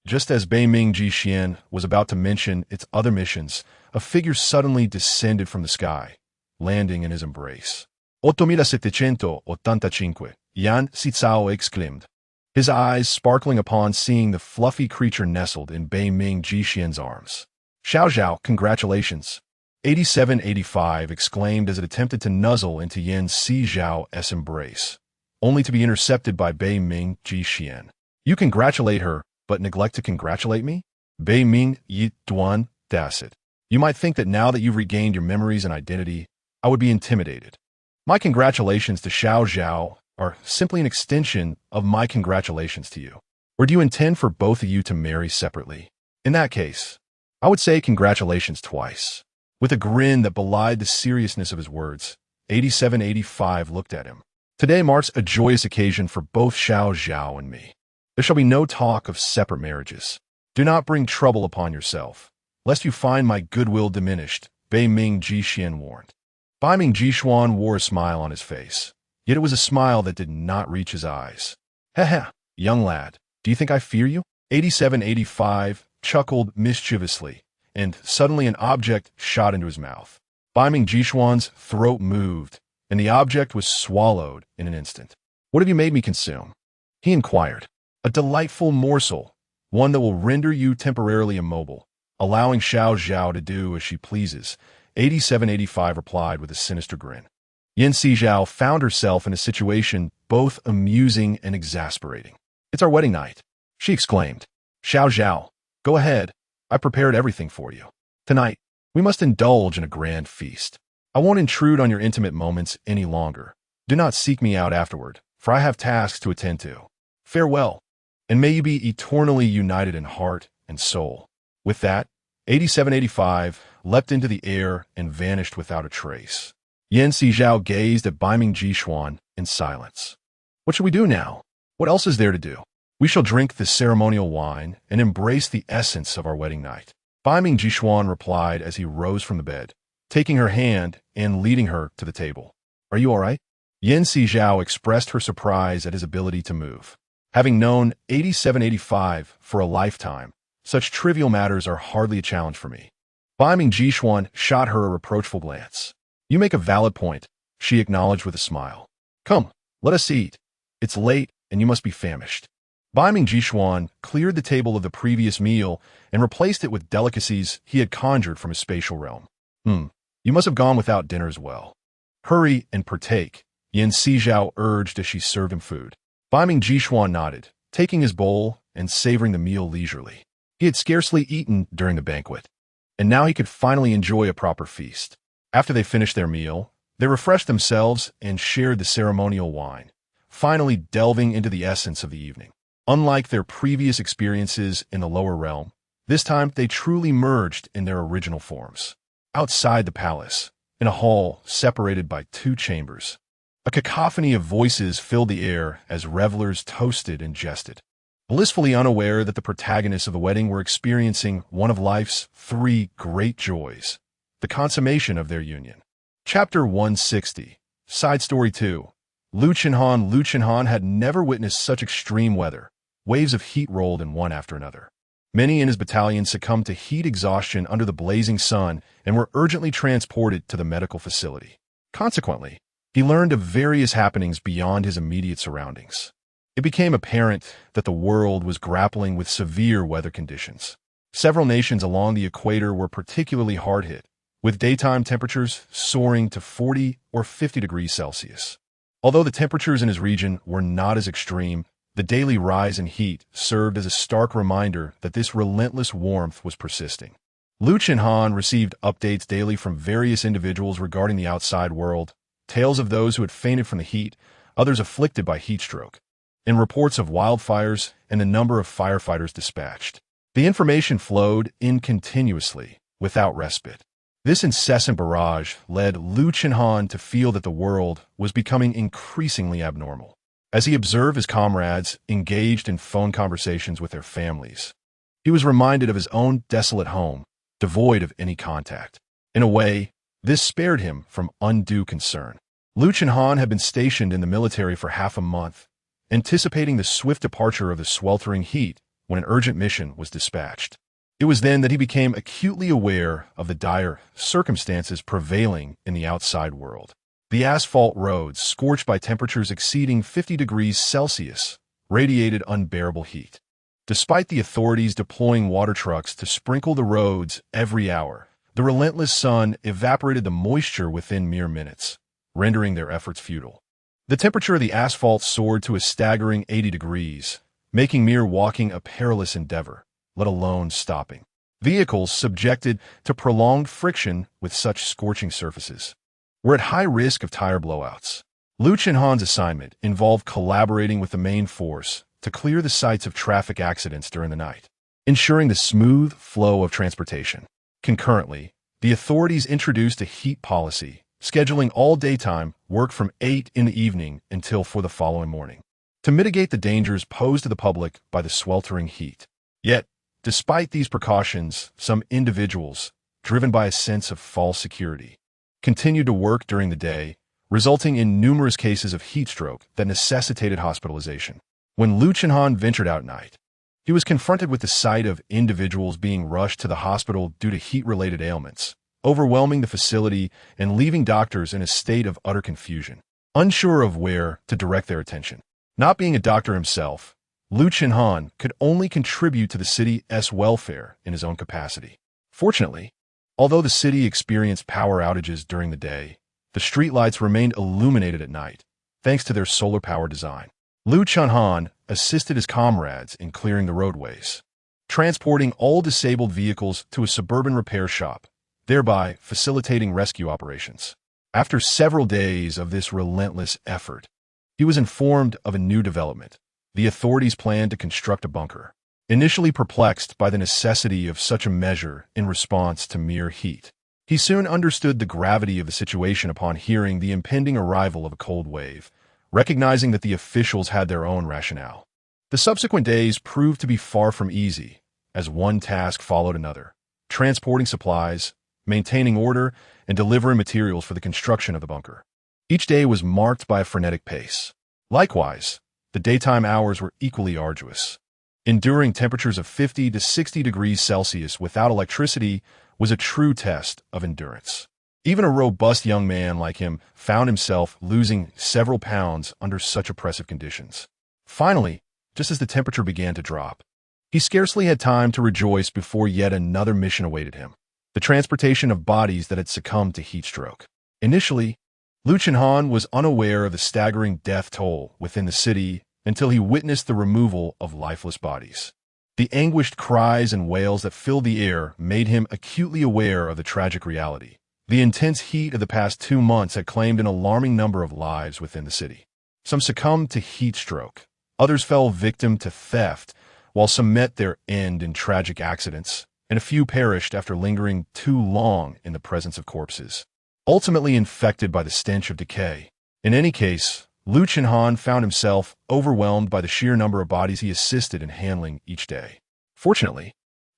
Just as Baiming Jishuan was about to mention its other missions, a figure suddenly descended from the sky, landing in his embrace. 8785, Yan Sizhao exclaimed, his eyes sparkling upon seeing the fluffy creature nestled in Baiming Jishuan's arms. "Xiao Zhao, congratulations," 8785 exclaimed as it attempted to nuzzle into Yan Sizhao's embrace, only to be intercepted by Baiming Jishuan. "You congratulate her, but neglect to congratulate me?" Baiming Yituan dashed. "You might think that now that you've regained your memories and identity, I would be intimidated. My congratulations to Xiao Zhao are simply an extension of my congratulations to you. Or do you intend for both of you to marry separately? In that case, I would say congratulations twice." With a grin that belied the seriousness of his words, 8785 looked at him. "Today marks a joyous occasion for both Xiao Zhao and me. There shall be no talk of separate marriages. Do not bring trouble upon yourself, lest you find my goodwill diminished," Baiming Jishuan warned. Baiming Jishuan wore a smile on his face, yet it was a smile that did not reach his eyes. "Heh, young lad, do you think I fear you?" 8785 chuckled mischievously, and suddenly an object shot into his mouth. Baiming Jishuan's throat moved, and the object was swallowed in an instant. "What have you made me consume?" he inquired. "A delightful morsel, one that will render you temporarily immobile," allowing Xiao to do as she pleases, 8785 replied with a sinister grin. Sizhao found herself in a situation both amusing and exasperating. "It's our wedding night," she exclaimed. "Xiao, go ahead. I prepared everything for you. Tonight, we must indulge in a grand feast. I won't intrude on your intimate moments any longer. Do not seek me out afterward, for I have tasks to attend to. Farewell, and may you be eternally united in heart and soul." With that, 8785 leapt into the air and vanished without a trace. Sizhao gazed at beaming Jishuan in silence. "What should we do now? What else is there to do? We shall drink the ceremonial wine and embrace the essence of our wedding night." Beaming Jishuan replied as he rose from the bed, taking her hand and leading her to the table. "Are you all right?" Sizhao expressed her surprise at his ability to move. Having known 8785 for a lifetime, such trivial matters are hardly a challenge for me. Beaming Jishuan shot her a reproachful glance. "You make a valid point," she acknowledged with a smile. "Come, let us eat. It's late and you must be famished." Beaming Jishuan cleared the table of the previous meal and replaced it with delicacies he had conjured from his spatial realm. You must have gone without dinner as well. Hurry and partake," Sizhao urged as she served him food. Beaming Jishuan nodded, taking his bowl and savoring the meal leisurely. He had scarcely eaten during the banquet, and now he could finally enjoy a proper feast. After they finished their meal, they refreshed themselves and shared the ceremonial wine, finally delving into the essence of the evening. Unlike their previous experiences in the lower realm, this time they truly merged in their original forms. Outside the palace, in a hall separated by 2 chambers, a cacophony of voices filled the air as revelers toasted and jested, blissfully unaware that the protagonists of the wedding were experiencing one of life's 3 great joys, the consummation of their union. Chapter 160. Side Story 2. Lu Chenhan had never witnessed such extreme weather. Waves of heat rolled in one after another. Many in his battalion succumbed to heat exhaustion under the blazing sun and were urgently transported to the medical facility. Consequently, he learned of various happenings beyond his immediate surroundings. It became apparent that the world was grappling with severe weather conditions. Several nations along the equator were particularly hard hit, with daytime temperatures soaring to 40 or 50 degrees Celsius. Although the temperatures in his region were not as extreme, the daily rise in heat served as a stark reminder that this relentless warmth was persisting. Lu Chenhan received updates daily from various individuals regarding the outside world, tales of those who had fainted from the heat, others afflicted by heat stroke, and reports of wildfires and the number of firefighters dispatched. The information flowed in continuously, without respite. This incessant barrage led Lu Chenhan to feel that the world was becoming increasingly abnormal. As he observed his comrades engaged in phone conversations with their families, he was reminded of his own desolate home, devoid of any contact. In a way, this spared him from undue concern. Lu Chenhan had been stationed in the military for half a month, anticipating the swift departure of the sweltering heat when an urgent mission was dispatched. It was then that he became acutely aware of the dire circumstances prevailing in the outside world. The asphalt roads, scorched by temperatures exceeding 50 degrees Celsius, radiated unbearable heat. Despite the authorities deploying water trucks to sprinkle the roads every hour, the relentless sun evaporated the moisture within mere minutes, rendering their efforts futile. The temperature of the asphalt soared to a staggering 80 degrees, making mere walking a perilous endeavor, let alone stopping. Vehicles subjected to prolonged friction with such scorching surfaces were at high risk of tire blowouts. Lu Chenhan's assignment involved collaborating with the main force to clear the sites of traffic accidents during the night, ensuring the smooth flow of transportation. Concurrently, the authorities introduced a heat policy, scheduling all daytime work from 8 in the evening until 4 the following morning, to mitigate the dangers posed to the public by the sweltering heat. Yet, despite these precautions, some individuals, driven by a sense of false security, continued to work during the day, resulting in numerous cases of heat stroke that necessitated hospitalization. When Lu Chenhan ventured out at night, he was confronted with the sight of individuals being rushed to the hospital due to heat-related ailments, overwhelming the facility and leaving doctors in a state of utter confusion, unsure of where to direct their attention. Not being a doctor himself, Lu Chenhan could only contribute to the city's welfare in his own capacity. Fortunately, although the city experienced power outages during the day, the streetlights remained illuminated at night, thanks to their solar-powered design. Lu Chunhan assisted his comrades in clearing the roadways, transporting all disabled vehicles to a suburban repair shop, thereby facilitating rescue operations. After several days of this relentless effort, he was informed of a new development. The authorities planned to construct a bunker. Initially perplexed by the necessity of such a measure in response to mere heat, he soon understood the gravity of the situation upon hearing the impending arrival of a cold wave, recognizing that the officials had their own rationale. The subsequent days proved to be far from easy, as one task followed another, transporting supplies, maintaining order, and delivering materials for the construction of the bunker. Each day was marked by a frenetic pace. Likewise, the daytime hours were equally arduous. Enduring temperatures of 50 to 60 degrees Celsius without electricity was a true test of endurance. Even a robust young man like him found himself losing several pounds under such oppressive conditions. Finally, just as the temperature began to drop, he scarcely had time to rejoice before yet another mission awaited him: the transportation of bodies that had succumbed to heat stroke. Initially, Lu Chunhan was unaware of the staggering death toll within the city until he witnessed the removal of lifeless bodies. The anguished cries and wails that filled the air made him acutely aware of the tragic reality. The intense heat of the past 2 months had claimed an alarming number of lives within the city. Some succumbed to heat stroke, others fell victim to theft, while some met their end in tragic accidents, and a few perished after lingering too long in the presence of corpses, ultimately infected by the stench of decay. In any case, Lu Chunhan found himself overwhelmed by the sheer number of bodies he assisted in handling each day. Fortunately,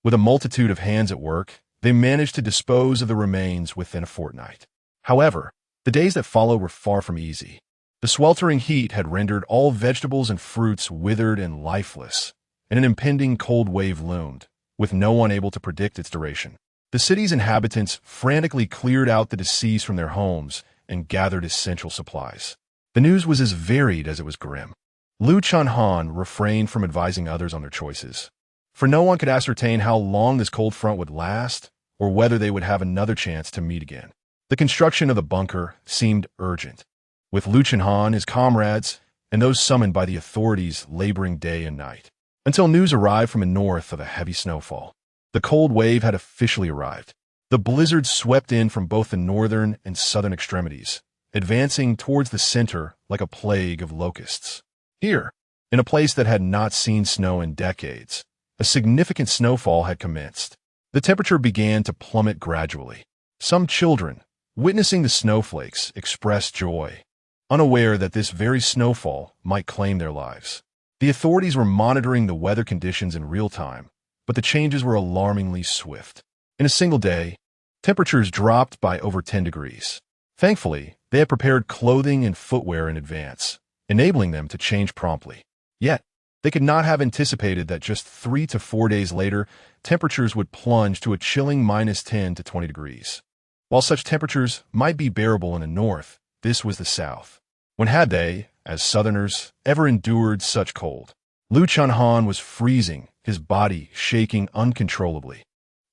with a multitude of hands at work, they managed to dispose of the remains within a fortnight. However, the days that followed were far from easy. The sweltering heat had rendered all vegetables and fruits withered and lifeless, and an impending cold wave loomed, with no one able to predict its duration. The city's inhabitants frantically cleared out the deceased from their homes and gathered essential supplies. The news was as varied as it was grim. Lu Chunhan refrained from advising others on their choices, for no one could ascertain how long this cold front would last or whether they would have another chance to meet again. The construction of the bunker seemed urgent, with Lu Chunhan, his comrades, and those summoned by the authorities laboring day and night, until news arrived from the north of a heavy snowfall. The cold wave had officially arrived. The blizzard swept in from both the northern and southern extremities, advancing towards the center like a plague of locusts. Here, in a place that had not seen snow in decades, a significant snowfall had commenced. The temperature began to plummet gradually. Some children, witnessing the snowflakes, expressed joy, unaware that this very snowfall might claim their lives. The authorities were monitoring the weather conditions in real time, but the changes were alarmingly swift. In a single day, temperatures dropped by over 10 degrees. Thankfully, they had prepared clothing and footwear in advance, enabling them to change promptly. Yet, they could not have anticipated that just 3 to 4 days later, temperatures would plunge to a chilling -10 to 20 degrees. While such temperatures might be bearable in the north, this was the south. When had they, as southerners, ever endured such cold? Lu Chunhan was freezing, his body shaking uncontrollably.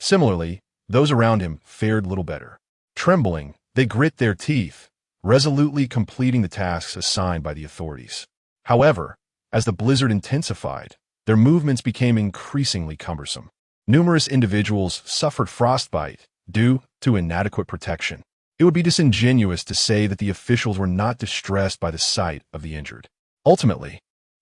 Similarly, those around him fared little better. Trembling, they grit their teeth, resolutely completing the tasks assigned by the authorities. However, as the blizzard intensified, their movements became increasingly cumbersome. Numerous individuals suffered frostbite due to inadequate protection. It would be disingenuous to say that the officials were not distressed by the sight of the injured. Ultimately,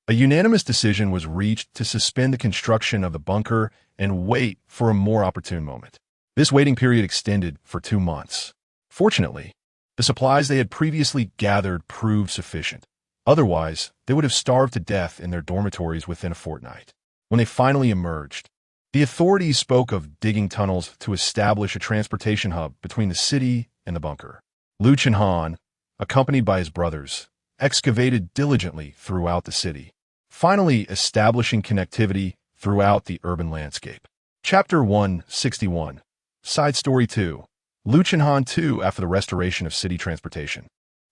a unanimous decision was reached to suspend the construction of the bunker and wait for a more opportune moment. This waiting period extended for 2 months. Fortunately, the supplies they had previously gathered proved sufficient. Otherwise, they would have starved to death in their dormitories within a fortnight. When they finally emerged, the authorities spoke of digging tunnels to establish a transportation hub between the city and the bunker. Lu Chunhan, accompanied by his brothers, excavated diligently throughout the city, finally establishing connectivity throughout the urban landscape. Chapter 161. Side Story 2. Lu Chunhan II after the restoration of city transportation.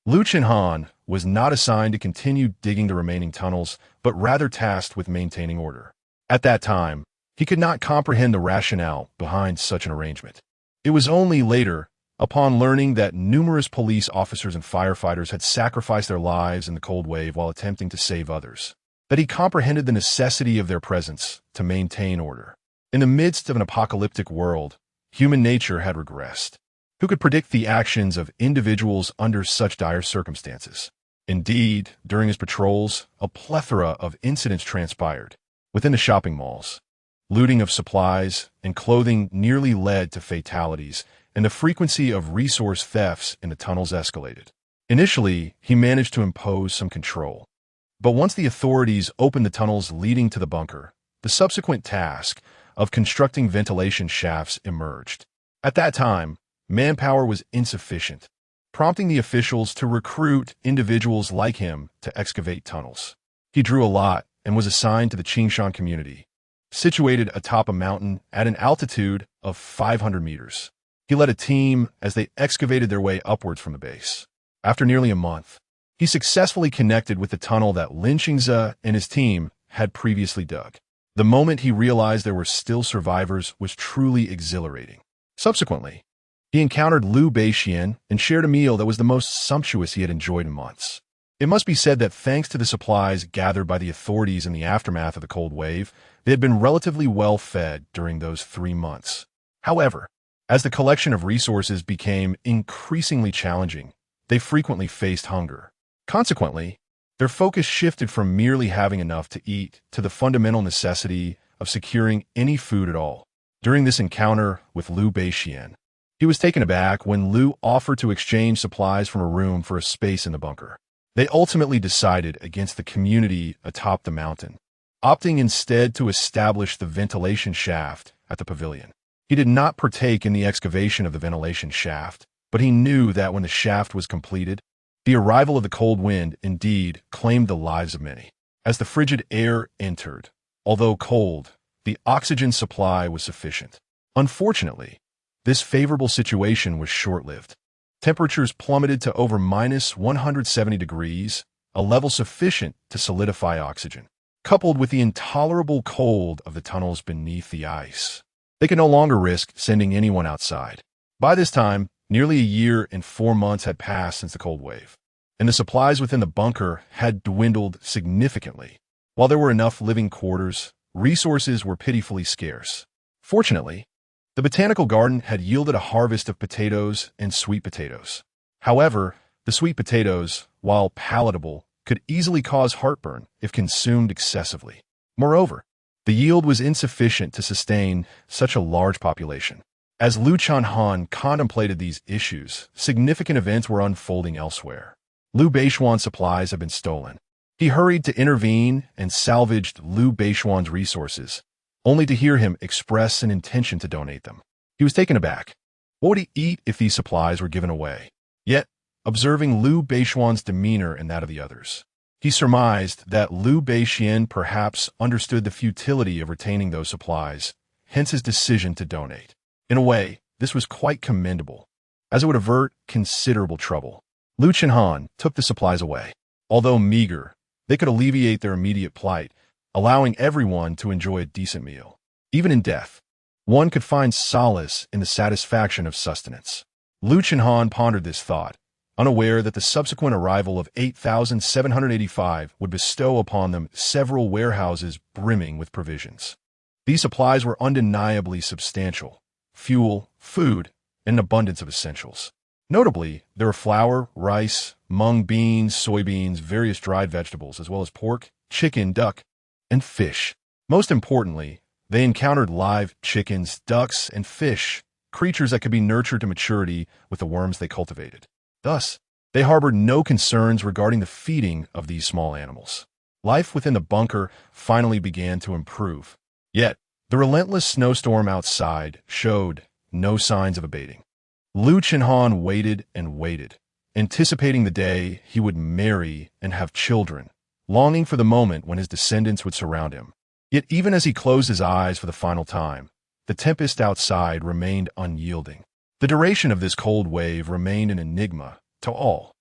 Lu Chunhan was not assigned to continue digging the remaining tunnels, but rather tasked with maintaining order. At that time, He could not comprehend the rationale behind such an arrangement. It was only later, upon learning that numerous police officers and firefighters had sacrificed their lives in the cold wave while attempting to save others, that he comprehended the necessity of their presence to maintain order. In the midst of an apocalyptic world, human nature had regressed. Who could predict the actions of individuals under such dire circumstances? Indeed, during his patrols, a plethora of incidents transpired. Within the shopping malls, looting of supplies and clothing nearly led to fatalities, and the frequency of resource thefts in the tunnels escalated. Initially, he managed to impose some control. But once the authorities opened the tunnels leading to the bunker, the subsequent task of constructing ventilation shafts emerged. At that time, manpower was insufficient, prompting the officials to recruit individuals like him to excavate tunnels. He drew a lot and was assigned to the Qingshan community, situated atop a mountain at an altitude of 500 meters. He led a team as they excavated their way upwards from the base. After nearly a month, he successfully connected with the tunnel that Lin Qingze and his team had previously dug. The moment he realized there were still survivors was truly exhilarating. Subsequently, he encountered Liu Beixian and shared a meal that was the most sumptuous he had enjoyed in months. It must be said that thanks to the supplies gathered by the authorities in the aftermath of the cold wave, they had been relatively well fed during those 3 months. However, as the collection of resources became increasingly challenging, they frequently faced hunger. Consequently, their focus shifted from merely having enough to eat to the fundamental necessity of securing any food at all. During this encounter with Liu Beixian, he was taken aback when Liu offered to exchange supplies from a room for a space in the bunker. They ultimately decided against the community atop the mountain, opting instead to establish the ventilation shaft at the pavilion. He did not partake in the excavation of the ventilation shaft, but he knew that when the shaft was completed, the arrival of the cold wind indeed claimed the lives of many. As the frigid air entered, although cold, the oxygen supply was sufficient. Unfortunately, this favorable situation was short-lived. Temperatures plummeted to over -170 degrees, a level sufficient to solidify oxygen. Coupled with the intolerable cold of the tunnels beneath the ice, they could no longer risk sending anyone outside. By this time, nearly a year and 4 months had passed since the cold wave, and the supplies within the bunker had dwindled significantly. While there were enough living quarters, resources were pitifully scarce. Fortunately, the botanical garden had yielded a harvest of potatoes and sweet potatoes. However, the sweet potatoes, while palatable, could easily cause heartburn if consumed excessively. Moreover, the yield was insufficient to sustain such a large population. As Liu Chanhan contemplated these issues, significant events were unfolding elsewhere. Liu Beixian's supplies had been stolen. He hurried to intervene and salvaged Liu Beixian's resources, only to hear him express an intention to donate them. He was taken aback. What would he eat if these supplies were given away? Yet, observing Liu Beixian's demeanor and that of the others, he surmised that Liu Beixian perhaps understood the futility of retaining those supplies, hence his decision to donate. In a way, this was quite commendable, as it would avert considerable trouble. Liu Chanhan took the supplies away. Although meager, they could alleviate their immediate plight, allowing everyone to enjoy a decent meal. Even in death, one could find solace in the satisfaction of sustenance. Liu Chanhan pondered this thought, unaware that the subsequent arrival of 8,785 would bestow upon them several warehouses brimming with provisions. These supplies were undeniably substantial: fuel, food, and an abundance of essentials. Notably, there were flour, rice, mung beans, soybeans, various dried vegetables, as well as pork, chicken, duck, and fish. Most importantly, they encountered live chickens, ducks, and fish, creatures that could be nurtured to maturity with the worms they cultivated. Thus, they harbored no concerns regarding the feeding of these small animals. Life within the bunker finally began to improve. Yet, the relentless snowstorm outside showed no signs of abating. Liu Chanhan waited and waited, anticipating the day he would marry and have children, longing for the moment when his descendants would surround him. Yet even as he closed his eyes for the final time, the tempest outside remained unyielding. The duration of this cold wave remained an enigma to all.